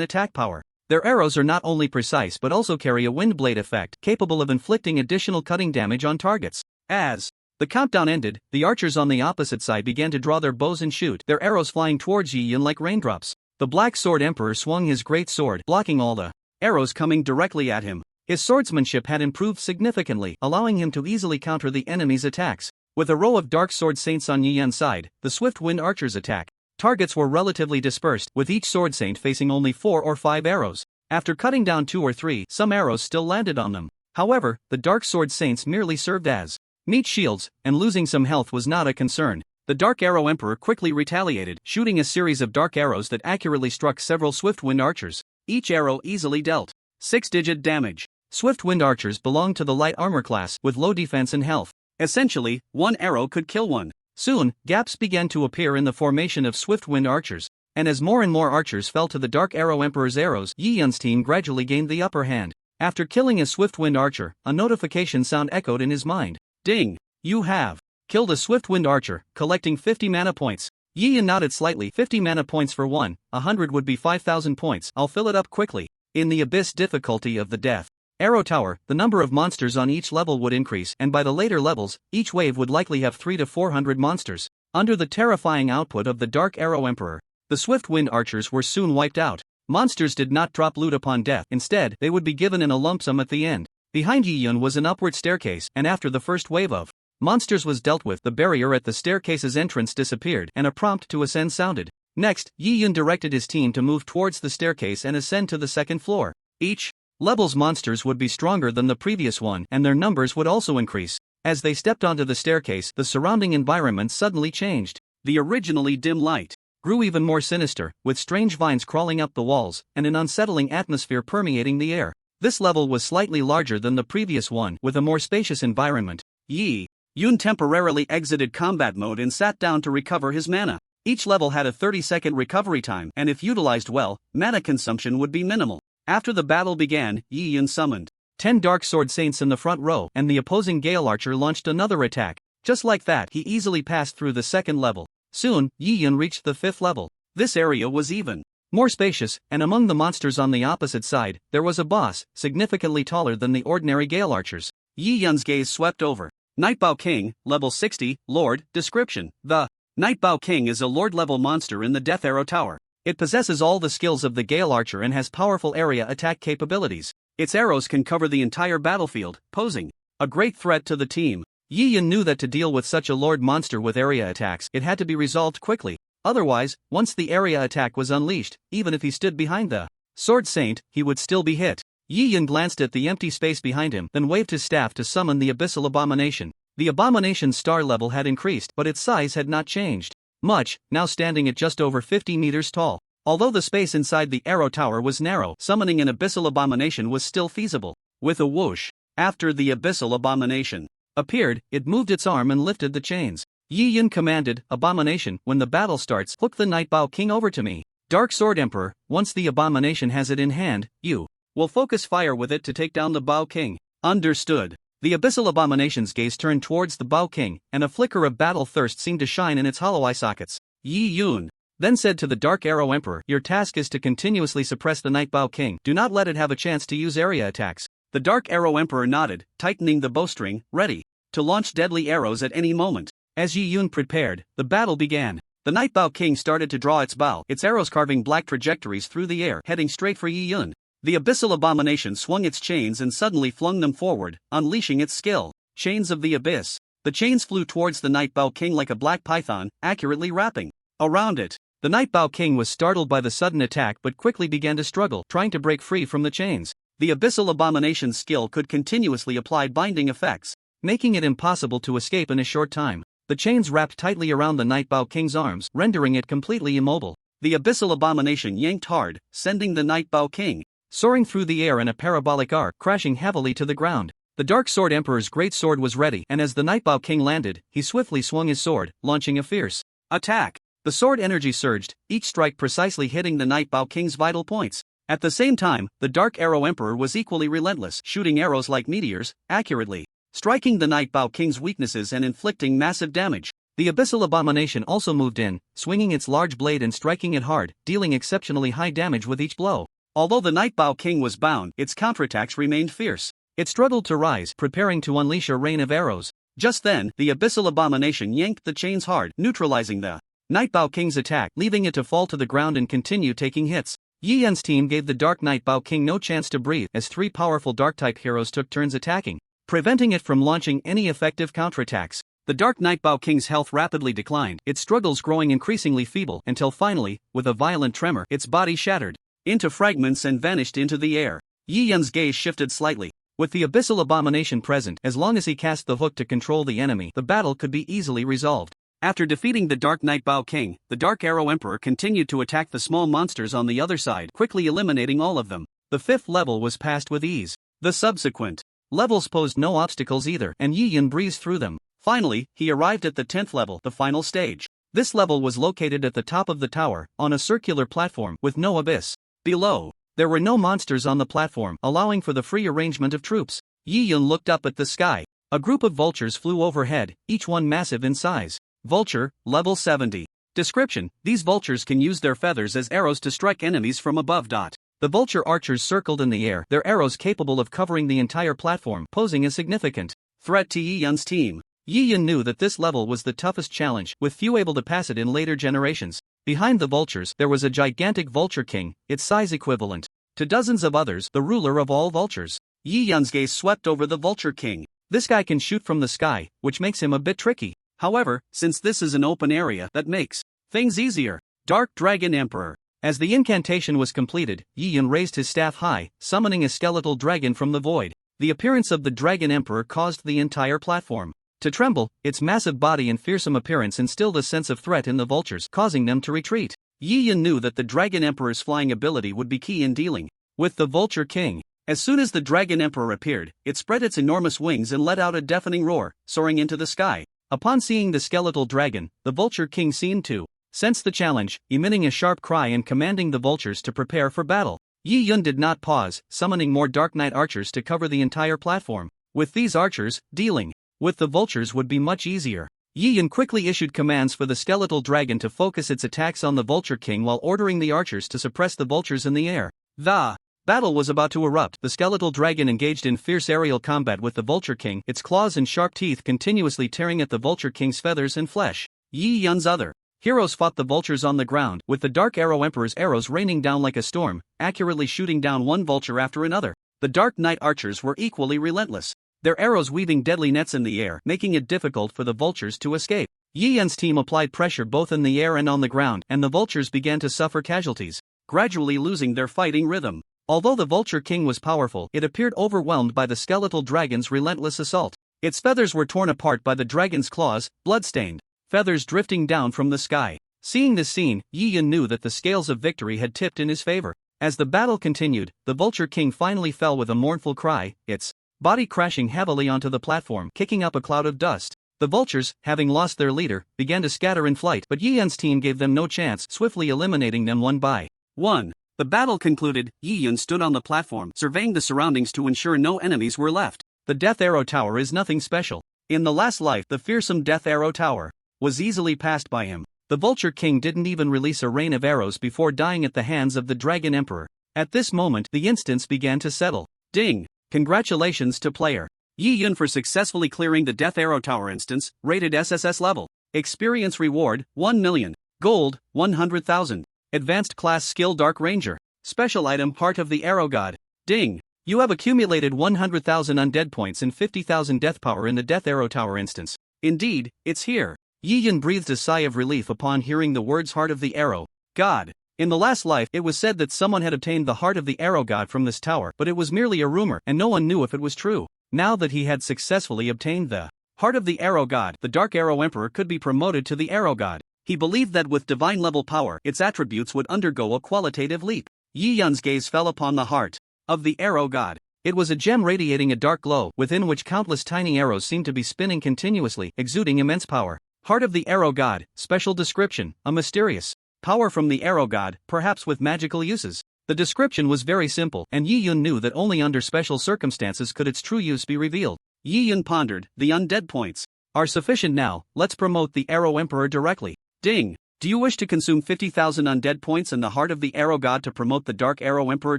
S2: attack power. Their arrows are not only precise but also carry a wind blade effect capable of inflicting additional cutting damage on targets. As the countdown ended, the archers on the opposite side began to draw their bows and shoot, their arrows flying towards Yi Yun like raindrops. The Black Sword Emperor swung his great sword, blocking all the arrows coming directly at him. His swordsmanship had improved significantly, allowing him to easily counter the enemy's attacks. With a row of Dark Sword Saints on Yi Yun's side, the Swift Wind Archers attack targets were relatively dispersed, with each Sword Saint facing only 4 or 5 arrows. After cutting down 2 or 3, some arrows still landed on them. However, the Dark Sword Saints merely served as meat shields, and losing some health was not a concern. The Dark Arrow Emperor quickly retaliated, shooting a series of dark arrows that accurately struck several Swift Wind Archers. Each arrow easily dealt 6-digit damage. Swift Wind Archers belonged to the light armor class, with low defense and health. Essentially, one arrow could kill one. Soon, gaps began to appear in the formation of Swift Wind Archers, and as more and more archers fell to the Dark Arrow Emperor's arrows, Yi Yun's team gradually gained the upper hand. After killing a Swift Wind Archer, a notification sound echoed in his mind. Ding! You have killed a Swift Wind Archer, collecting 50 mana points. Yi Yun nodded slightly. 50 mana points for 100 would be 5,000 points. I'll fill it up quickly. In the abyss difficulty of the Death Arrow Tower, the number of monsters on each level would increase, and by the later levels, each wave would likely have 300 to 400 monsters. Under the terrifying output of the Dark Arrow Emperor, the Swift Wind Archers were soon wiped out. Monsters did not drop loot upon death, instead, they would be given in a lump sum at the end. Behind Yi Yun was an upward staircase, and after the first wave of monsters was dealt with, the barrier at the staircase's entrance disappeared, and a prompt to ascend sounded. Next, Yi Yun directed his team to move towards the staircase and ascend to the second floor. Each level's monsters would be stronger than the previous one, and their numbers would also increase. As they stepped onto the staircase, the surrounding environment suddenly changed. The originally dim light grew even more sinister, with strange vines crawling up the walls, and an unsettling atmosphere permeating the air. This level was slightly larger than the previous one, with a more spacious environment. Yi Yun temporarily exited combat mode and sat down to recover his mana. Each level had a 30-second recovery time, and if utilized well, mana consumption would be minimal. After the battle began, Yi Yun summoned 10 Dark Sword Saints in the front row, and the opposing Gale Archer launched another attack. Just like that, he easily passed through the second level. Soon, Yi Yun reached the 5th level. This area was even more spacious, and among the monsters on the opposite side, there was a boss, significantly taller than the ordinary Gale Archers. Yi Yun's gaze swept over Nightbow King, level 60, Lord, description. The Nightbow King is a Lord-level monster in the Death Arrow Tower. It possesses all the skills of the Gale Archer and has powerful area attack capabilities. Its arrows can cover the entire battlefield, posing a great threat to the team. Yi Yun knew that to deal with such a Lord monster with area attacks, it had to be resolved quickly. Otherwise, once the area attack was unleashed, even if he stood behind the Sword Saint, he would still be hit. Yi Yun glanced at the empty space behind him, then waved his staff to summon the Abyssal Abomination. The Abomination's star level had increased, but its size had not changed much, now standing at just over 50 meters tall. Although the space inside the Arrow Tower was narrow, summoning an Abyssal Abomination was still feasible. With a whoosh, after the Abyssal Abomination appeared, it moved its arm and lifted the chains. Yi Yun commanded, Abomination, when the battle starts, hook the Nightbow King over to me. Dark Sword Emperor, once the Abomination has it in hand, you will focus fire with it to take down the Bow King. Understood. The Abyssal Abomination's gaze turned towards the Bow King, and a flicker of battle thirst seemed to shine in its hollow eye sockets. Yi Yun then said to the Dark Arrow Emperor, your task is to continuously suppress the Nightbow King. Do not let it have a chance to use area attacks. The Dark Arrow Emperor nodded, tightening the bowstring, ready to launch deadly arrows at any moment. As Yi Yun prepared, the battle began. The Nightbow King started to draw its bow, its arrows carving black trajectories through the air, heading straight for Yi Yun. The Abyssal Abomination swung its chains and suddenly flung them forward, unleashing its skill. Chains of the Abyss. The chains flew towards the Nightbow King like a black python, accurately wrapping around it. The Nightbow King was startled by the sudden attack but quickly began to struggle, trying to break free from the chains. The Abyssal Abomination's skill could continuously apply binding effects, making it impossible to escape in a short time. The chains wrapped tightly around the Nightbow King's arms, rendering it completely immobile. The Abyssal Abomination yanked hard, sending the Nightbow King soaring through the air in a parabolic arc, crashing heavily to the ground. The Dark Sword Emperor's great sword was ready, and as the Nightbow King landed, he swiftly swung his sword, launching a fierce attack. The sword energy surged, each strike precisely hitting the Nightbow King's vital points. At the same time, the Dark Arrow Emperor was equally relentless, shooting arrows like meteors, accurately striking the Night Bow King's weaknesses and inflicting massive damage.
S1: The Abyssal Abomination also moved in, swinging its large blade and striking it hard, dealing exceptionally high damage with each blow.
S2: Although the Night Bow King was bound, its counterattacks remained fierce.
S1: It struggled to rise, preparing to unleash a rain of arrows.
S2: Just then, the Abyssal Abomination yanked the chains hard, neutralizing the
S1: Night Bow King's attack, leaving it to fall to the ground and continue taking hits. Yi Yun's team gave the Dark Night Bow King no chance to breathe as three powerful Dark-type heroes took turns attacking, preventing it from launching any effective counterattacks.
S2: The Dark Night Bow King's health rapidly declined, its struggles growing increasingly feeble until finally, with a violent tremor, its body shattered into fragments and vanished into the air. Yi Yun's gaze shifted slightly.
S1: With the Abyssal Abomination present, as long as he cast the hook to control the enemy, the battle could be easily resolved.
S2: After defeating the Dark Night Bow King, the Dark Arrow Emperor continued to attack the small monsters on the other side, quickly eliminating all of them.
S1: The 5th level was passed with ease.
S2: The subsequent
S1: levels posed no obstacles either, and Yi Yun breezed through them.
S2: Finally, he arrived at the 10th level, the final stage.
S1: This level was located at the top of the tower, on a circular platform with no abyss
S2: below.
S1: There were no monsters on the platform, allowing for the free arrangement of troops. Yi Yun looked up at the sky. A group of vultures flew overhead, each one massive in size.
S2: Vulture, level 70. Description: these vultures can use their feathers as arrows to strike enemies from above.
S1: The vulture archers circled in the air, their arrows capable of covering the entire platform, posing a significant
S2: threat to Yi Yun's team.
S1: Yi Yun knew that this level was the toughest challenge, with few able to pass it in later generations. Behind the vultures, there was a gigantic vulture king, its size equivalent to dozens of others, the ruler of all vultures.
S2: Yi Yun's gaze swept over the vulture king.
S1: This guy can shoot from the sky, which makes him a bit tricky.
S2: However, since this is an open area, that makes things easier. Dark Dragon Emperor.
S1: As the incantation was completed, Yi Yun raised his staff high, summoning a skeletal dragon from the void. The appearance of the Dragon Emperor caused the entire platform to tremble. Its massive body and fearsome appearance instilled a sense of threat in the vultures, causing them to retreat. Yi Yun knew that the Dragon Emperor's flying ability would be key in dealing with the Vulture King. As soon as the Dragon Emperor appeared, it spread its enormous wings and let out a deafening roar, soaring into the sky. Upon seeing the skeletal dragon, the Vulture King seemed to sense the challenge, emitting a sharp cry and commanding the vultures to prepare for battle. Yi Yun did not pause, summoning more Dark Knight archers to cover the entire platform. With these archers, dealing with the vultures would be much easier. Yi Yun quickly issued commands for the skeletal dragon to focus its attacks on the Vulture King while ordering the archers to suppress the vultures in the air. The battle was about to erupt. The skeletal dragon engaged in fierce aerial combat with the Vulture King, its claws and sharp teeth continuously tearing at the Vulture King's feathers and flesh. Yi Yun's other heroes fought the vultures on the ground, with the Dark Arrow Emperor's arrows raining down like a storm, accurately shooting down one vulture after another. The Dark Knight archers were equally relentless, their arrows weaving deadly nets in the air, making it difficult for the vultures to escape. Yi Yun's team applied pressure both in the air and on the ground, and the vultures began to suffer casualties, gradually losing their fighting rhythm. Although the Vulture King was powerful, it appeared overwhelmed by the skeletal dragon's relentless assault. Its feathers were torn apart by the dragon's claws, blood-stained feathers drifting down from the sky. Seeing this scene, Yi Yun knew that the scales of victory had tipped in his favor. As the battle continued, the Vulture King finally fell with a mournful cry, its body crashing heavily onto the platform, kicking up a cloud of dust. The vultures, having lost their leader, began to scatter in flight, but Yi Yun's team gave them no chance, swiftly eliminating them one by one. The battle concluded. Yi Yun stood on the platform, surveying the surroundings to ensure no enemies were left. The Death Arrow Tower is nothing special. In the last life, the fearsome Death Arrow Tower was easily passed by him. The Vulture King didn't even release a rain of arrows before dying at the hands of the Dragon Emperor. At this moment, the instance began to settle. Ding! Congratulations to player Yi Yun for successfully clearing the Death Arrow Tower instance, rated SSS level. Experience reward, 1 million. Gold, 100,000. Advanced class skill Dark Ranger. Special item Heart of the Arrow God. Ding! You have accumulated 100,000 undead points and 50,000 death power in the Death Arrow Tower instance. Indeed, it's here. Yi Yun breathed a sigh of relief upon hearing the words Heart of the Arrow God. In the last life, it was said that someone had obtained the Heart of the Arrow God from this tower, but it was merely a rumor, and no one knew if it was true. Now that he had successfully obtained the Heart of the Arrow God, the Dark Arrow Emperor could be promoted to the Arrow God. He believed that with divine level power, its attributes would undergo a qualitative leap. Yi Yun's gaze fell upon the Heart of the Arrow God. It was a gem radiating a dark glow, within which countless tiny arrows seemed to be spinning continuously, exuding immense power. Heart of the Arrow God. Special description: a mysterious power from the Arrow God, perhaps with magical uses.
S2: The description was very simple, and Yi Yun knew that only under special circumstances could its true use be revealed. Yi Yun pondered, the undead points are sufficient now, let's promote the Arrow Emperor directly. Ding! Do you wish to consume 50,000 undead points in the heart of the Arrow God to promote the Dark Arrow Emperor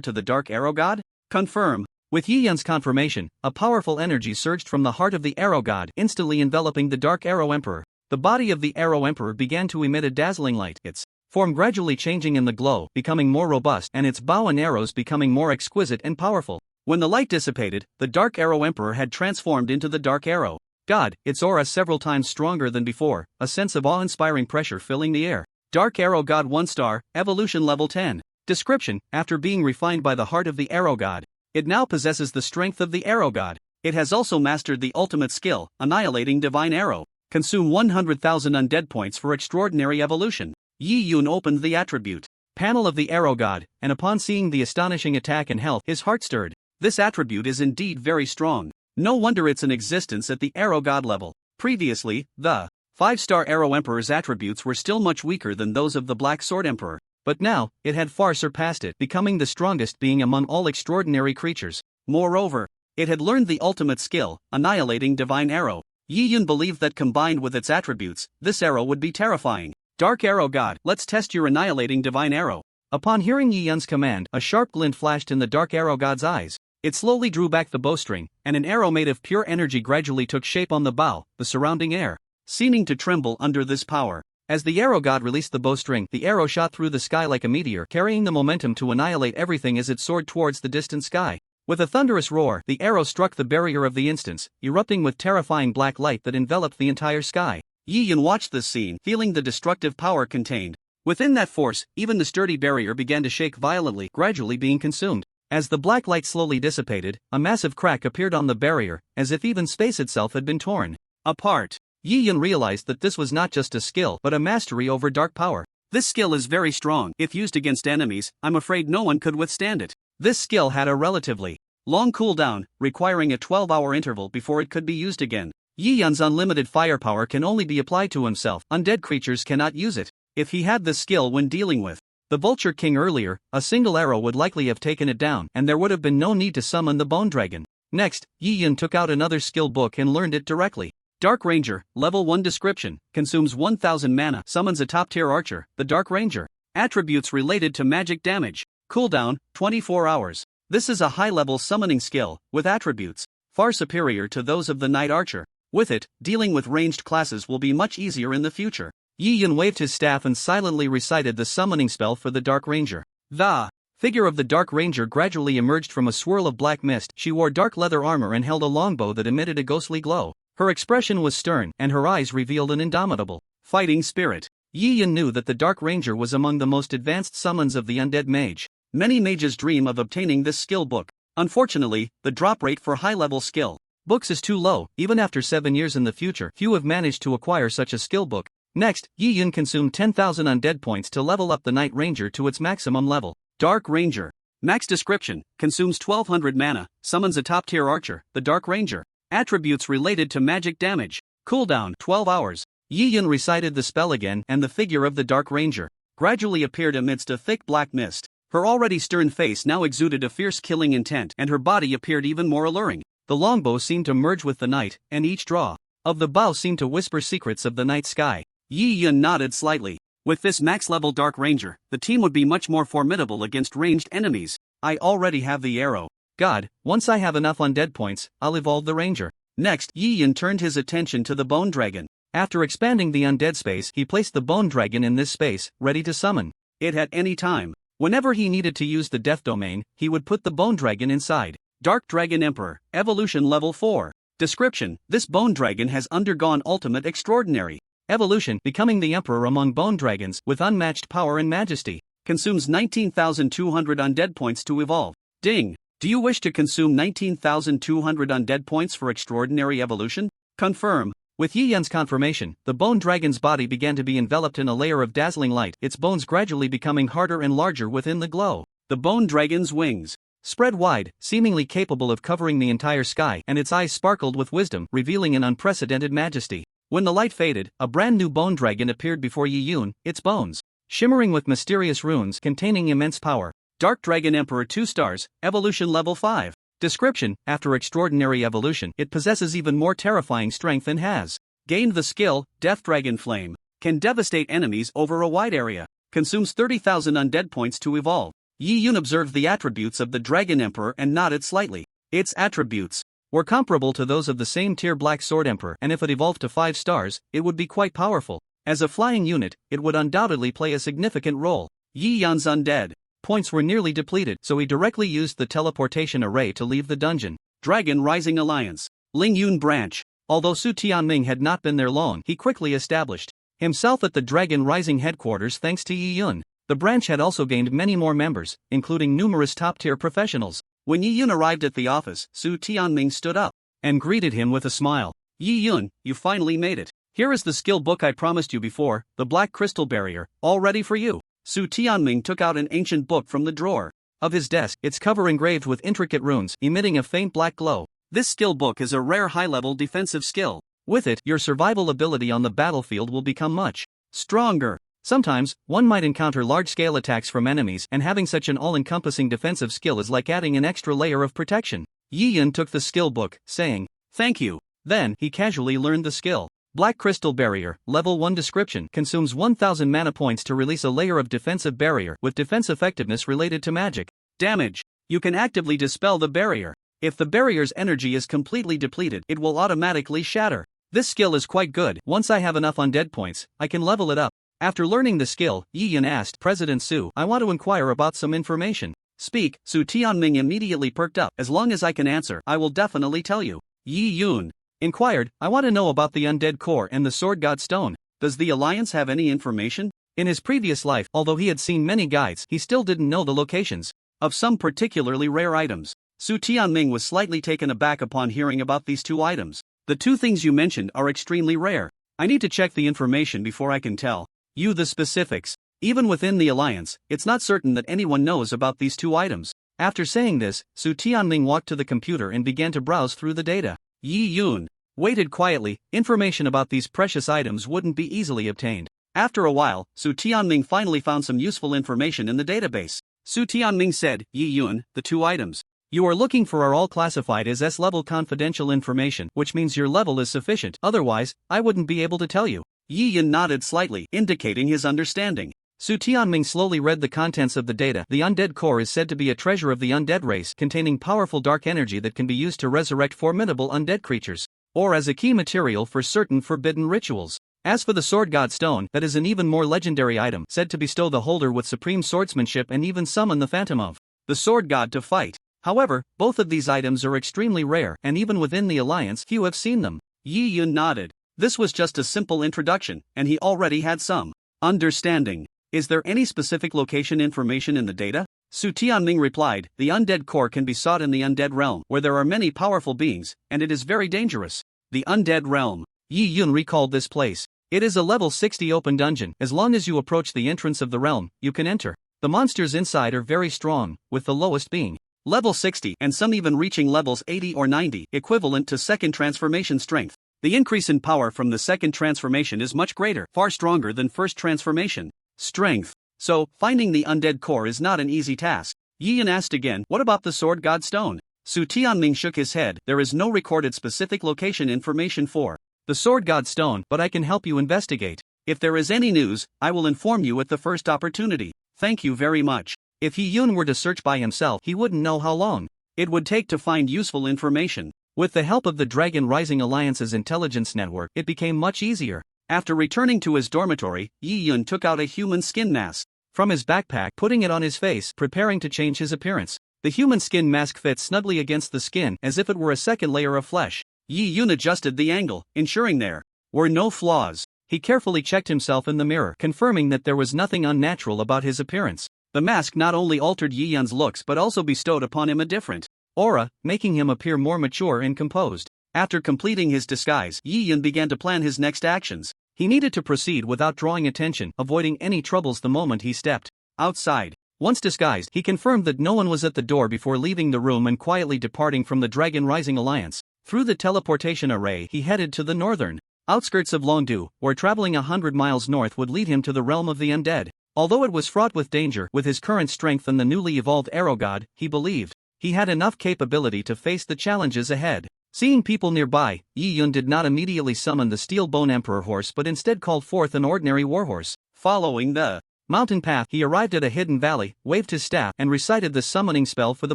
S2: to the Dark Arrow God? Confirm. With Yi Yun's confirmation, a powerful energy surged from the heart of the Arrow God, instantly enveloping the Dark Arrow Emperor. The body of the Arrow Emperor began to emit a dazzling light, its form gradually changing in the glow, becoming more robust, and its bow and arrows becoming more exquisite and powerful. When the light dissipated, the Dark Arrow Emperor had transformed into the Dark Arrow God, its aura several times stronger than before, a sense of awe-inspiring pressure filling the air. Dark Arrow God 1 star, evolution level 10. Description: after being refined by the heart of the Arrow God, it now possesses the strength of the Arrow God. It has also mastered the ultimate skill, Annihilating Divine Arrow. Consume 100,000 undead points for extraordinary evolution. Yi Yun opened the attribute panel of the Arrow God, and upon seeing the astonishing attack and health, his heart stirred. This attribute is indeed very strong. No wonder it's in existence at the Arrow God level. Previously, the 5-star Arrow Emperor's attributes were still much weaker than those of the Black Sword Emperor, but now, it had far surpassed it, becoming the strongest being among all extraordinary creatures. Moreover, it had learned the ultimate skill, Annihilating Divine Arrow. Yi Yun believed that combined with its attributes, this arrow would be terrifying. Dark Arrow God, let's test your Annihilating Divine Arrow. Upon hearing Yi Yun's command, a sharp glint flashed in the Dark Arrow God's eyes. It slowly drew back the bowstring, and an arrow made of pure energy gradually took shape on the bow, the surrounding air seeming to tremble under this power. As the Arrow God released the bowstring, the arrow shot through the sky like a meteor, carrying the momentum to annihilate everything as it soared towards the distant sky. With a thunderous roar, the arrow struck the barrier of the instance, erupting with terrifying black light that enveloped the entire sky. Yi Yun watched this scene, feeling the destructive power contained within that force. Even the sturdy barrier began to shake violently, gradually being consumed. As the black light slowly dissipated, a massive crack appeared on the barrier, as if even space itself had been torn apart. Yi Yun realized that this was not just a skill but a mastery over dark power. This skill is very strong. If used against enemies, I'm afraid no one could withstand it. This skill had a relatively long cooldown, requiring a 12-hour interval before it could be used again. Yi Yun's unlimited firepower can only be applied to himself. Undead creatures cannot use it. If he had this skill when dealing with the Vulture King earlier, a single arrow would likely have taken it down, and there would have been no need to summon the Bone Dragon. Next, Yi Yun took out another skill book and learned it directly. Dark Ranger, Level 1 Description, consumes 1000 mana, summons a top-tier archer, the Dark Ranger. Attributes related to magic damage. Cooldown, 24 hours. This is a high-level summoning skill, with attributes far superior to those of the Night Archer. With it, dealing with ranged classes will be much easier in the future. Yi Yun waved his staff and silently recited the summoning spell for the Dark Ranger. The figure of the Dark Ranger gradually emerged from a swirl of black mist. She wore dark leather armor and held a longbow that emitted a ghostly glow. Her expression was stern, and her eyes revealed an indomitable fighting spirit. Yi Yun knew that the Dark Ranger was among the most advanced summons of the undead mage. Many mages dream of obtaining this skill book. Unfortunately, the drop rate for high-level skill books is too low. Even after 7 years in the future, few have managed to acquire such a skill book. Next, Yi Yun consumed 10,000 undead points to level up the Night Ranger to its maximum level. Dark Ranger. Max description, consumes 1200 mana, summons a top-tier archer, the Dark Ranger. Attributes related to magic damage. Cooldown, 12 hours. Yi Yun recited the spell again, and the figure of the Dark Ranger gradually appeared amidst a thick black mist. Her already stern face now exuded a fierce killing intent, and her body appeared even more alluring. The longbow seemed to merge with the night, and each draw of the bow seemed to whisper secrets of the night sky. Yi Yun nodded slightly. With this max-level Dark Ranger, the team would be much more formidable against ranged enemies. I already have the arrow God. Once I have enough undead points, I'll evolve the Ranger. Next, Yi Yun turned his attention to the Bone Dragon. After expanding the undead space, he placed the Bone Dragon in this space, ready to summon it at any time. Whenever he needed to use the Death Domain, he would put the Bone Dragon inside. Dark Dragon Emperor, Evolution Level 4. Description: this Bone Dragon has undergone ultimate extraordinary evolution, becoming the Emperor among bone dragons, with unmatched power and majesty. Consumes 19,200 undead points to evolve. Ding! Do you wish to consume 19,200 undead points for extraordinary evolution? Confirm. With Yi Yun's confirmation, the bone dragon's body began to be enveloped in a layer of dazzling light, its bones gradually becoming harder and larger within the glow. The bone dragon's wings spread wide, seemingly capable of covering the entire sky, and its eyes sparkled with wisdom, revealing an unprecedented majesty. When the light faded, a brand new bone dragon appeared before Yi Yun, its bones shimmering with mysterious runes containing immense power. Dark Dragon Emperor 2 stars, evolution level 5. Description: after extraordinary evolution, it possesses even more terrifying strength and has gained the skill, Death Dragon Flame. Can devastate enemies over a wide area. Consumes 30,000 undead points to evolve. Yi Yun observed the attributes of the Dragon Emperor and nodded slightly. Its attributes were comparable to those of the same tier Black Sword Emperor, and if it evolved to 5 stars, it would be quite powerful. As a flying unit, it would undoubtedly play a significant role. Yi Yun's undead points were nearly depleted, so he directly used the teleportation array to leave the dungeon. Dragon Rising Alliance. Ling Yun Branch. Although Su Tianming had not been there long, he quickly established himself at the Dragon Rising headquarters thanks to Yi Yun. The branch had also gained many more members, including numerous top-tier professionals. When Yi Yun arrived at the office, Su Tianming stood up and greeted him with a smile. Yi Yun, you finally made it. Here is the skill book I promised you before, the Black Crystal Barrier, all ready for you. Su Tianming took out an ancient book from the drawer of his desk, its cover engraved with intricate runes, emitting a faint black glow. This skill book is a rare high-level defensive skill. With it, your survival ability on the battlefield will become much stronger. Sometimes, one might encounter large-scale attacks from enemies, and having such an all-encompassing defensive skill is like adding an extra layer of protection. Yi Yun took the skill book, saying, "Thank you." Then, he casually learned the skill. Black Crystal Barrier, Level 1 description, consumes 1000 mana points to release a layer of defensive barrier with defense effectiveness related to magic damage. You can actively dispel the barrier. If the barrier's energy is completely depleted, it will automatically shatter. This skill is quite good. Once I have enough undead points, I can level it up. After learning the skill, Yi Yun asked President Su, "I want to inquire about some information." "Speak." Su Tianming immediately perked up. "As long as I can answer, I will definitely tell you." Yi Yun inquired, "I want to know about the undead core and the Sword God Stone. Does the Alliance have any information?" In his previous life, although he had seen many guides, he still didn't know the locations of some particularly rare items. Su Tianming was slightly taken aback upon hearing about these two items. "The two things you mentioned are extremely rare. I need to check the information before I can tell you the specifics. Even within the Alliance, it's not certain that anyone knows about these two items." After saying this, Su Tianming walked to the computer and began to browse through the data. Yi Yun waited quietly. Information about these precious items wouldn't be easily obtained. After a while, Su Tianming finally found some useful information in the database. Su Tianming said, "Yi Yun, the two items you are looking for are all classified as S-level confidential information, which means your level is sufficient. Otherwise, I wouldn't be able to tell you." Yi Yun nodded slightly, indicating his understanding. Su Tianming slowly read the contents of the data. The undead core is said to be a treasure of the undead race, containing powerful dark energy that can be used to resurrect formidable undead creatures, or as a key material for certain forbidden rituals. As for the Sword God Stone, that is an even more legendary item, said to bestow the holder with supreme swordsmanship and even summon the phantom of the Sword God to fight. However, both of these items are extremely rare, and even within the Alliance, few have seen them. Yi Yun nodded. This was just a simple introduction, and he already had some understanding. "Is there any specific location information in the data?" Su Tianming replied, "The undead core can be sought in the undead realm, where there are many powerful beings, and it is very dangerous." The undead realm. Yi Yun recalled this place. It is a level 60 open dungeon. As long as you approach the entrance of the realm, you can enter. The monsters inside are very strong, with the lowest being level 60, and some even reaching levels 80 or 90, equivalent to second transformation strength. The increase in power from the second transformation is much greater, far stronger than first transformation strength. So, finding the undead core is not an easy task. Yi Yun asked again, "What about the Sword God Stone?" Su Tianming shook his head. "There is no recorded specific location information for the Sword God Stone, but I can help you investigate. If there is any news, I will inform you at the first opportunity." "Thank you very much." If Yi Yun were to search by himself, he wouldn't know how long it would take to find useful information. With the help of the Dragon Rising Alliance's intelligence network, it became much easier. After returning to his dormitory, Yi Yun took out a human skin mask from his backpack, putting it on his face, preparing to change his appearance. The human skin mask fit snugly against the skin, as if it were a second layer of flesh. Yi Yun adjusted the angle, ensuring there were no flaws. He carefully checked himself in the mirror, confirming that there was nothing unnatural about his appearance. The mask not only altered Yi Yun's looks but also bestowed upon him a different aura, making him appear more mature and composed. After completing his disguise, Yi Yun began to plan his next actions. He needed to proceed without drawing attention, avoiding any troubles the moment he stepped outside. Once disguised, he confirmed that no one was at the door before leaving the room and quietly departing from the Dragon Rising Alliance. Through the teleportation array, he headed to the northern outskirts of Longdu, where traveling 100 miles north would lead him to the realm of the undead.
S1: Although it was fraught with danger, with his current strength and the newly evolved arrow god, he believed he had enough capability to face the challenges ahead. Seeing people nearby, Yi Yun did not immediately summon the Steel Bone Emperor horse but instead called forth an ordinary warhorse. Following the mountain path, he arrived at a hidden valley, waved his staff, and recited the summoning spell for the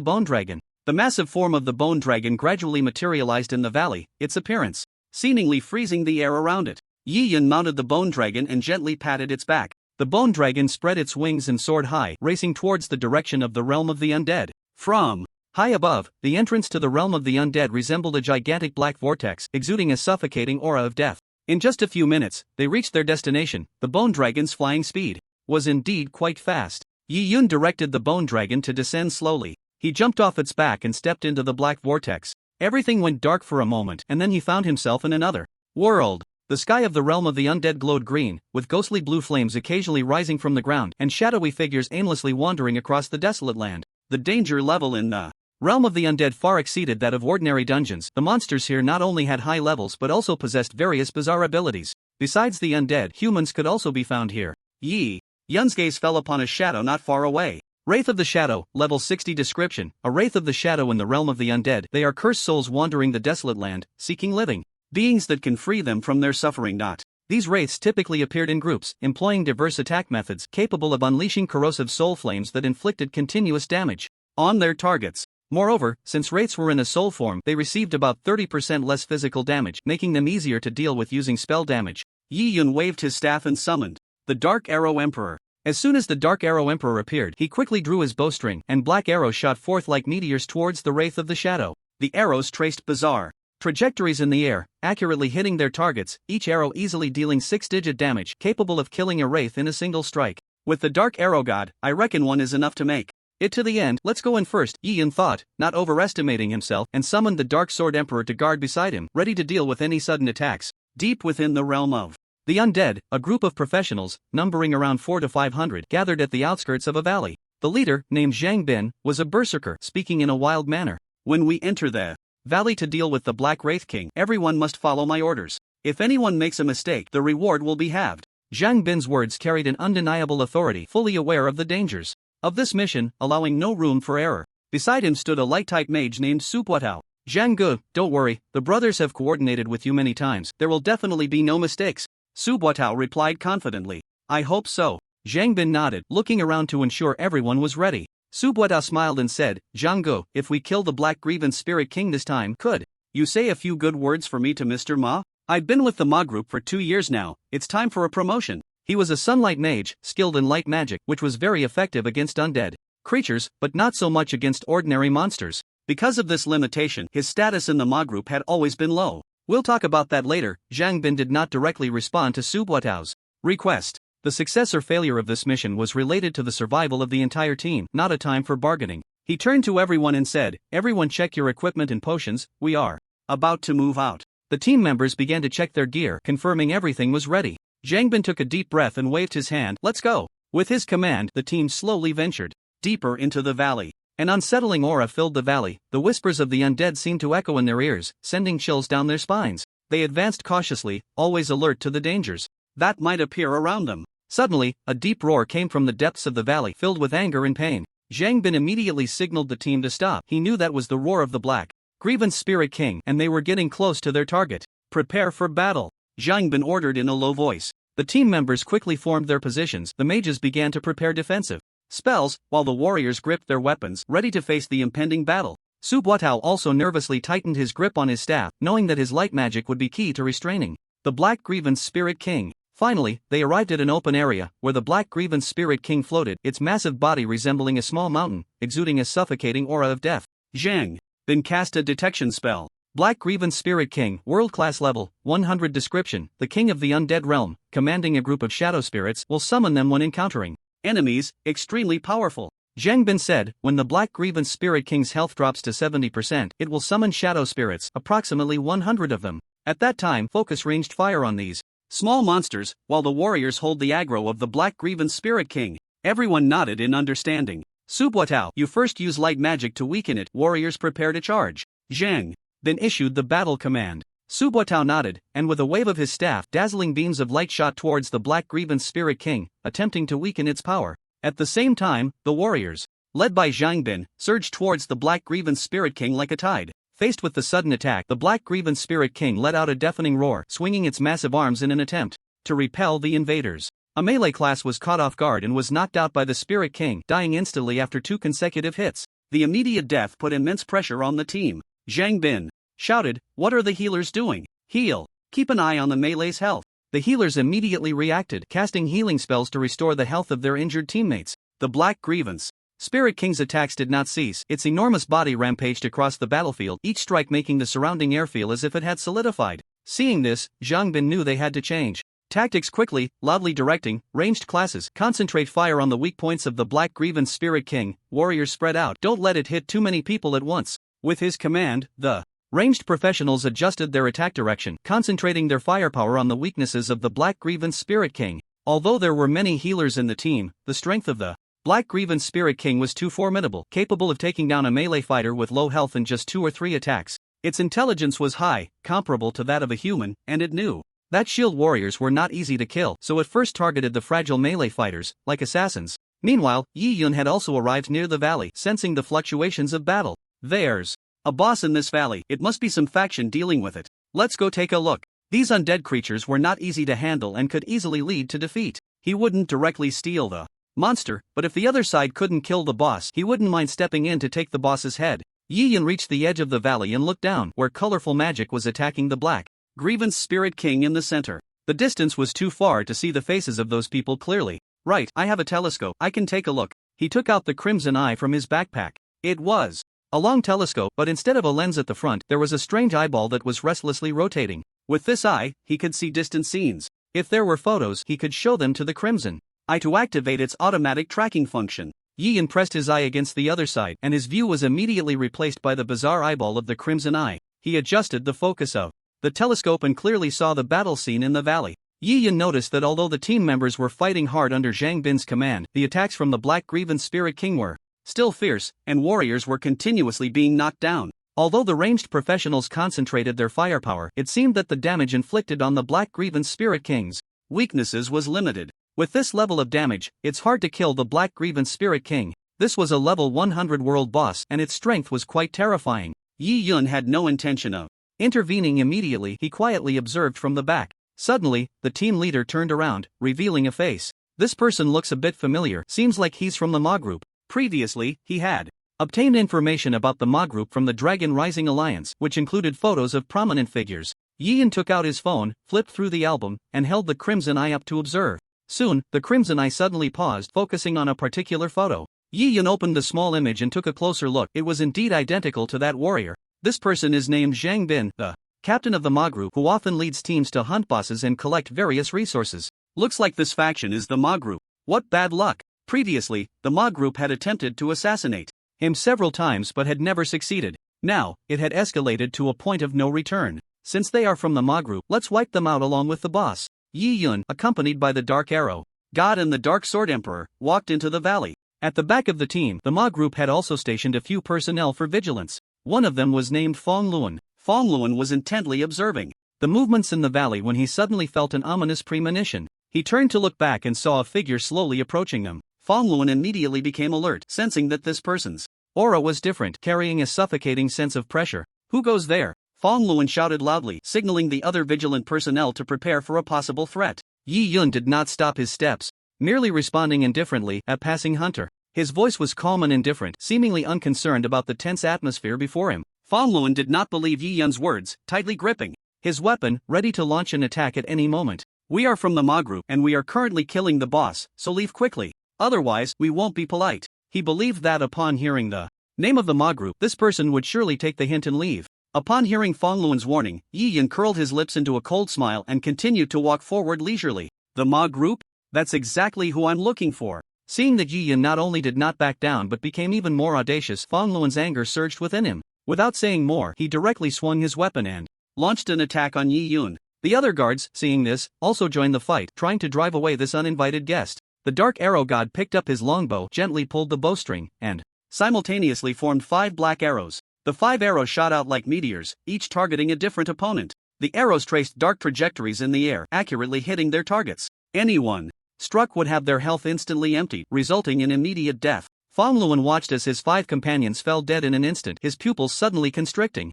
S1: bone dragon. The massive form of the bone dragon gradually materialized in the valley, its appearance seemingly freezing the air around it. Yi Yun mounted the bone dragon and gently patted its back. The bone dragon spread its wings and soared high, racing towards the direction of the realm of the undead. From high above, the entrance to the realm of the undead resembled a gigantic black vortex, exuding a suffocating aura of death. In just a few minutes, they reached their destination. The bone dragon's flying speed was indeed quite fast. Yi Yun directed the bone dragon to descend slowly. He jumped off its back and stepped into the black vortex. Everything went dark for a moment, and then he found himself in another world. The sky of the realm of the undead glowed green, with ghostly blue flames occasionally rising from the ground and shadowy figures aimlessly wandering across the desolate land. The danger level in the realm of the undead far exceeded that of ordinary dungeons. The monsters here not only had high levels but also possessed various bizarre abilities. Besides the undead, humans could also be found here. Yi Yun's gaze fell upon a shadow not far away. Wraith of the Shadow, level 60 description. A wraith of the shadow in the realm of the undead. They are cursed souls wandering the desolate land, seeking living beings that can free them from their suffering. These wraiths typically appeared in groups, employing diverse attack methods capable of unleashing corrosive soul flames that inflicted continuous damage on their targets. Moreover, since wraiths were in a soul form, they received about 30% less physical damage, making them easier to deal with using spell damage. Yi Yun waved his staff and summoned the Dark Arrow Emperor. As soon as the Dark Arrow Emperor appeared, he quickly drew his bowstring, and black arrows shot forth like meteors towards the Wraith of the Shadow. The arrows traced bizarre trajectories in the air, accurately hitting their targets, each arrow easily dealing 6-digit damage, capable of killing a wraith in a single strike. With the Dark Arrow God, I reckon one is enough to make it to the end. Let's go in first, Yi Yun thought, not overestimating himself, and summoned the Dark Sword Emperor to guard beside him, ready to deal with any sudden attacks. Deep within the realm of the undead, a group of professionals, numbering around 400 to 500, gathered at the outskirts of a valley. The leader, named Zhang Bin, was a berserker, speaking in a wild manner. When we enter the valley to deal with the Black Wraith King, everyone must follow my orders. If anyone makes a mistake, the reward will be halved. Zhang Bin's words carried an undeniable authority, fully aware of the dangers of this mission, allowing no room for error. Beside him stood a light-type mage named Subuatao. Zhang Gu, don't worry, the brothers have coordinated with you many times. There will definitely be no mistakes. Subuatao replied confidently. I hope so. Zhang Bin nodded, looking around to ensure everyone was ready. Subuatao smiled and said, Zhang Gu, if we kill the Black Grievance Spirit King this time, could you say a few good words for me to Mr. Ma? I've been with the Ma group for 2 years now. It's time for a promotion. He was a sunlight mage, skilled in light magic, which was very effective against undead creatures, but not so much against ordinary monsters. Because of this limitation, his status in the Ma group had always been low. We'll talk about that later. Zhang Bin did not directly respond to Subuatao's request. The success or failure of this mission was related to the survival of the entire team, not a time for bargaining. He turned to everyone and said, everyone check your equipment and potions, we are about to move out. The team members began to check their gear, confirming everything was ready. Zhang Bin took a deep breath and waved his hand, let's go. With his command, the team slowly ventured deeper into the valley. An unsettling aura filled the valley. The whispers of the undead seemed to echo in their ears, sending chills down their spines. They advanced cautiously, always alert to the dangers that might appear around them. Suddenly, a deep roar came from the depths of the valley, filled with anger and pain. Zhang Bin immediately signaled the team to stop. He knew that was the roar of the Black Grievance Spirit King, and they were getting close to their target. Prepare for battle, Zhang Bin ordered in a low voice. The team members quickly formed their positions. The mages began to prepare defensive spells, while the warriors gripped their weapons, ready to face the impending battle. Subuatao also nervously tightened his grip on his staff, knowing that his light magic would be key to restraining the Black Grievance Spirit King. Finally, they arrived at an open area, where the Black Grievance Spirit King floated, its massive body resembling a small mountain, exuding a suffocating aura of death. Zhang Bin cast a detection spell. Black Grievance Spirit King, world-class level, 100 description, the king of the undead realm, commanding a group of shadow spirits, will summon them when encountering enemies, extremely powerful. Zhang Bin said, when the Black Grievance Spirit King's health drops to 70%, it will summon shadow spirits, approximately 100 of them. At that time, focus ranged fire on these small monsters, while the warriors hold the aggro of the Black Grievance Spirit King. Everyone nodded in understanding. Subuatao, you first use light magic to weaken it. Warriors prepare to charge. Zhang Bin issued the battle command.
S2: Subuatao nodded, and with a wave of his staff, dazzling beams of light shot towards the Black Grievance Spirit King, attempting to weaken its power. At the same time, the warriors, led by Zhangbin, surged towards the Black Grievance Spirit King like a tide. Faced with the sudden attack, the Black Grievance Spirit King let out a deafening roar, swinging its massive arms in an attempt to repel the invaders. A melee class was caught off guard and was knocked out by the Spirit King, dying instantly after 2 consecutive hits. The immediate death put immense pressure on the team. Zhangbin shouted, "What are the healers doing? Heal. Keep an eye on the melee's health." The healers immediately reacted, casting healing spells to restore the health of their injured teammates. The Black Grievance Spirit King's attacks did not cease. Its enormous body rampaged across the battlefield, each strike making the surrounding air feel as if it had solidified. Seeing this, Zhangbin knew they had to change tactics quickly, loudly directing ranged classes, "Concentrate fire on the weak points of the Black Grievance Spirit King. Warriors spread out. Don't let it hit too many people at once." With his command, the ranged professionals adjusted their attack direction, concentrating their firepower on the weaknesses of the Black Grievance Spirit King. Although there were many healers in the team, the strength of the Black Grievance Spirit King was too formidable, capable of taking down a melee fighter with low health in just 2 or 3 attacks. Its intelligence was high, comparable to that of a human, and it knew that shield warriors were not easy to kill, so it first targeted the fragile melee fighters, like assassins. Meanwhile, Yi Yun had also arrived near the valley, sensing the fluctuations of battle. "There's a boss in this valley. It must be some faction dealing with it. Let's go take a look." These undead creatures were not easy to handle and could easily lead to defeat. He wouldn't directly steal the monster, but if the other side couldn't kill the boss, he wouldn't mind stepping in to take the boss's head. Yi Yun reached the edge of the valley and looked down, where colorful magic was attacking the Black Grievance Spirit King in the center. The distance was too far to see the faces of those people clearly. "Right, I have a telescope. I can take a look." He took out the crimson eye from his backpack. It was a long telescope, but instead of a lens at the front, there was a strange eyeball that was restlessly rotating. With this eye, he could see distant scenes. If there were photos, he could show them to the crimson eye to activate its automatic tracking function. Yi Yun pressed his eye against the other side, and his view was immediately replaced by the bizarre eyeball of the crimson eye. He adjusted the focus of the telescope and clearly saw the battle scene in the valley. Yi Yun noticed that although the team members were fighting hard under Zhangbin's command, the attacks from the Black Grievance Spirit King were still fierce, and warriors were continuously being knocked down. Although the ranged professionals concentrated their firepower, it seemed that the damage inflicted on the Black Grievance Spirit King's weaknesses was limited. With this level of damage, it's hard to kill the Black Grievance Spirit King. This was a level 100 world boss, and its strength was quite terrifying. Yi Yun had no intention of intervening immediately. He quietly observed from the back. Suddenly, the team leader turned around, revealing a face. "This person looks a bit familiar. Seems like he's from the Ma group." Previously, he had obtained information about the Ma group from the Dragon Rising Alliance, which included photos of prominent figures. Yi Yun took out his phone, flipped through the album, and held the crimson eye up to observe. Soon, the crimson eye suddenly paused, focusing on a particular photo. Yi Yun opened the small image and took a closer look. It was indeed identical to that warrior. This person is named Zhangbin, the captain of the Ma group, who often leads teams to hunt bosses and collect various resources. Looks like this faction is the Ma group. What bad luck. Previously, the Ma group had attempted to assassinate him several times but had never succeeded. Now, it had escalated to a point of no return. Since they are from the Ma group, let's wipe them out along with the boss. Yi Yun, accompanied by the Dark Arrow God and the Dark Sword Emperor, walked into the valley. At the back of the team, the Ma group had also stationed a few personnel for vigilance. One of them was named Fong Luan. Fong Luan was intently observing the movements in the valley when he suddenly felt an ominous premonition. He turned to look back and saw a figure slowly approaching them. Fong Luan immediately became alert, sensing that this person's aura was different, carrying a suffocating sense of pressure. "Who goes there?" Fong Luan shouted loudly, signaling the other vigilant personnel to prepare for a possible threat. Yi Yun did not stop his steps, merely responding indifferently, "A passing hunter." His voice was calm and indifferent, seemingly unconcerned about the tense atmosphere before him. Fong Luan did not believe Yi Yun's words, tightly gripping his weapon, ready to launch an attack at any moment. "We are from the Ma group, and we are currently killing the boss, so leave quickly. Otherwise, we won't be polite." He believed that upon hearing the name of the Ma group, this person would surely take the hint and leave. Upon hearing Fong Luan's warning, Yi Yun curled his lips into a cold smile and continued to walk forward leisurely. "The Ma group? That's exactly who I'm looking for." Seeing that Yi Yun not only did not back down but became even more audacious, Fong Luan's anger surged within him. Without saying more, he directly swung his weapon and launched an attack on Yi Yun. The other guards, seeing this, also joined the fight, trying to drive away this uninvited guest. The Dark Arrow God picked up his longbow, gently pulled the bowstring, and simultaneously formed 5 black arrows. The 5 arrows shot out like meteors, each targeting a different opponent. The arrows traced dark trajectories in the air, accurately hitting their targets. Anyone struck would have their health instantly emptied, resulting in immediate death. Fong Luan watched as his 5 companions fell dead in an instant, his pupils suddenly constricting.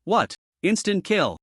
S2: What? Instant kill.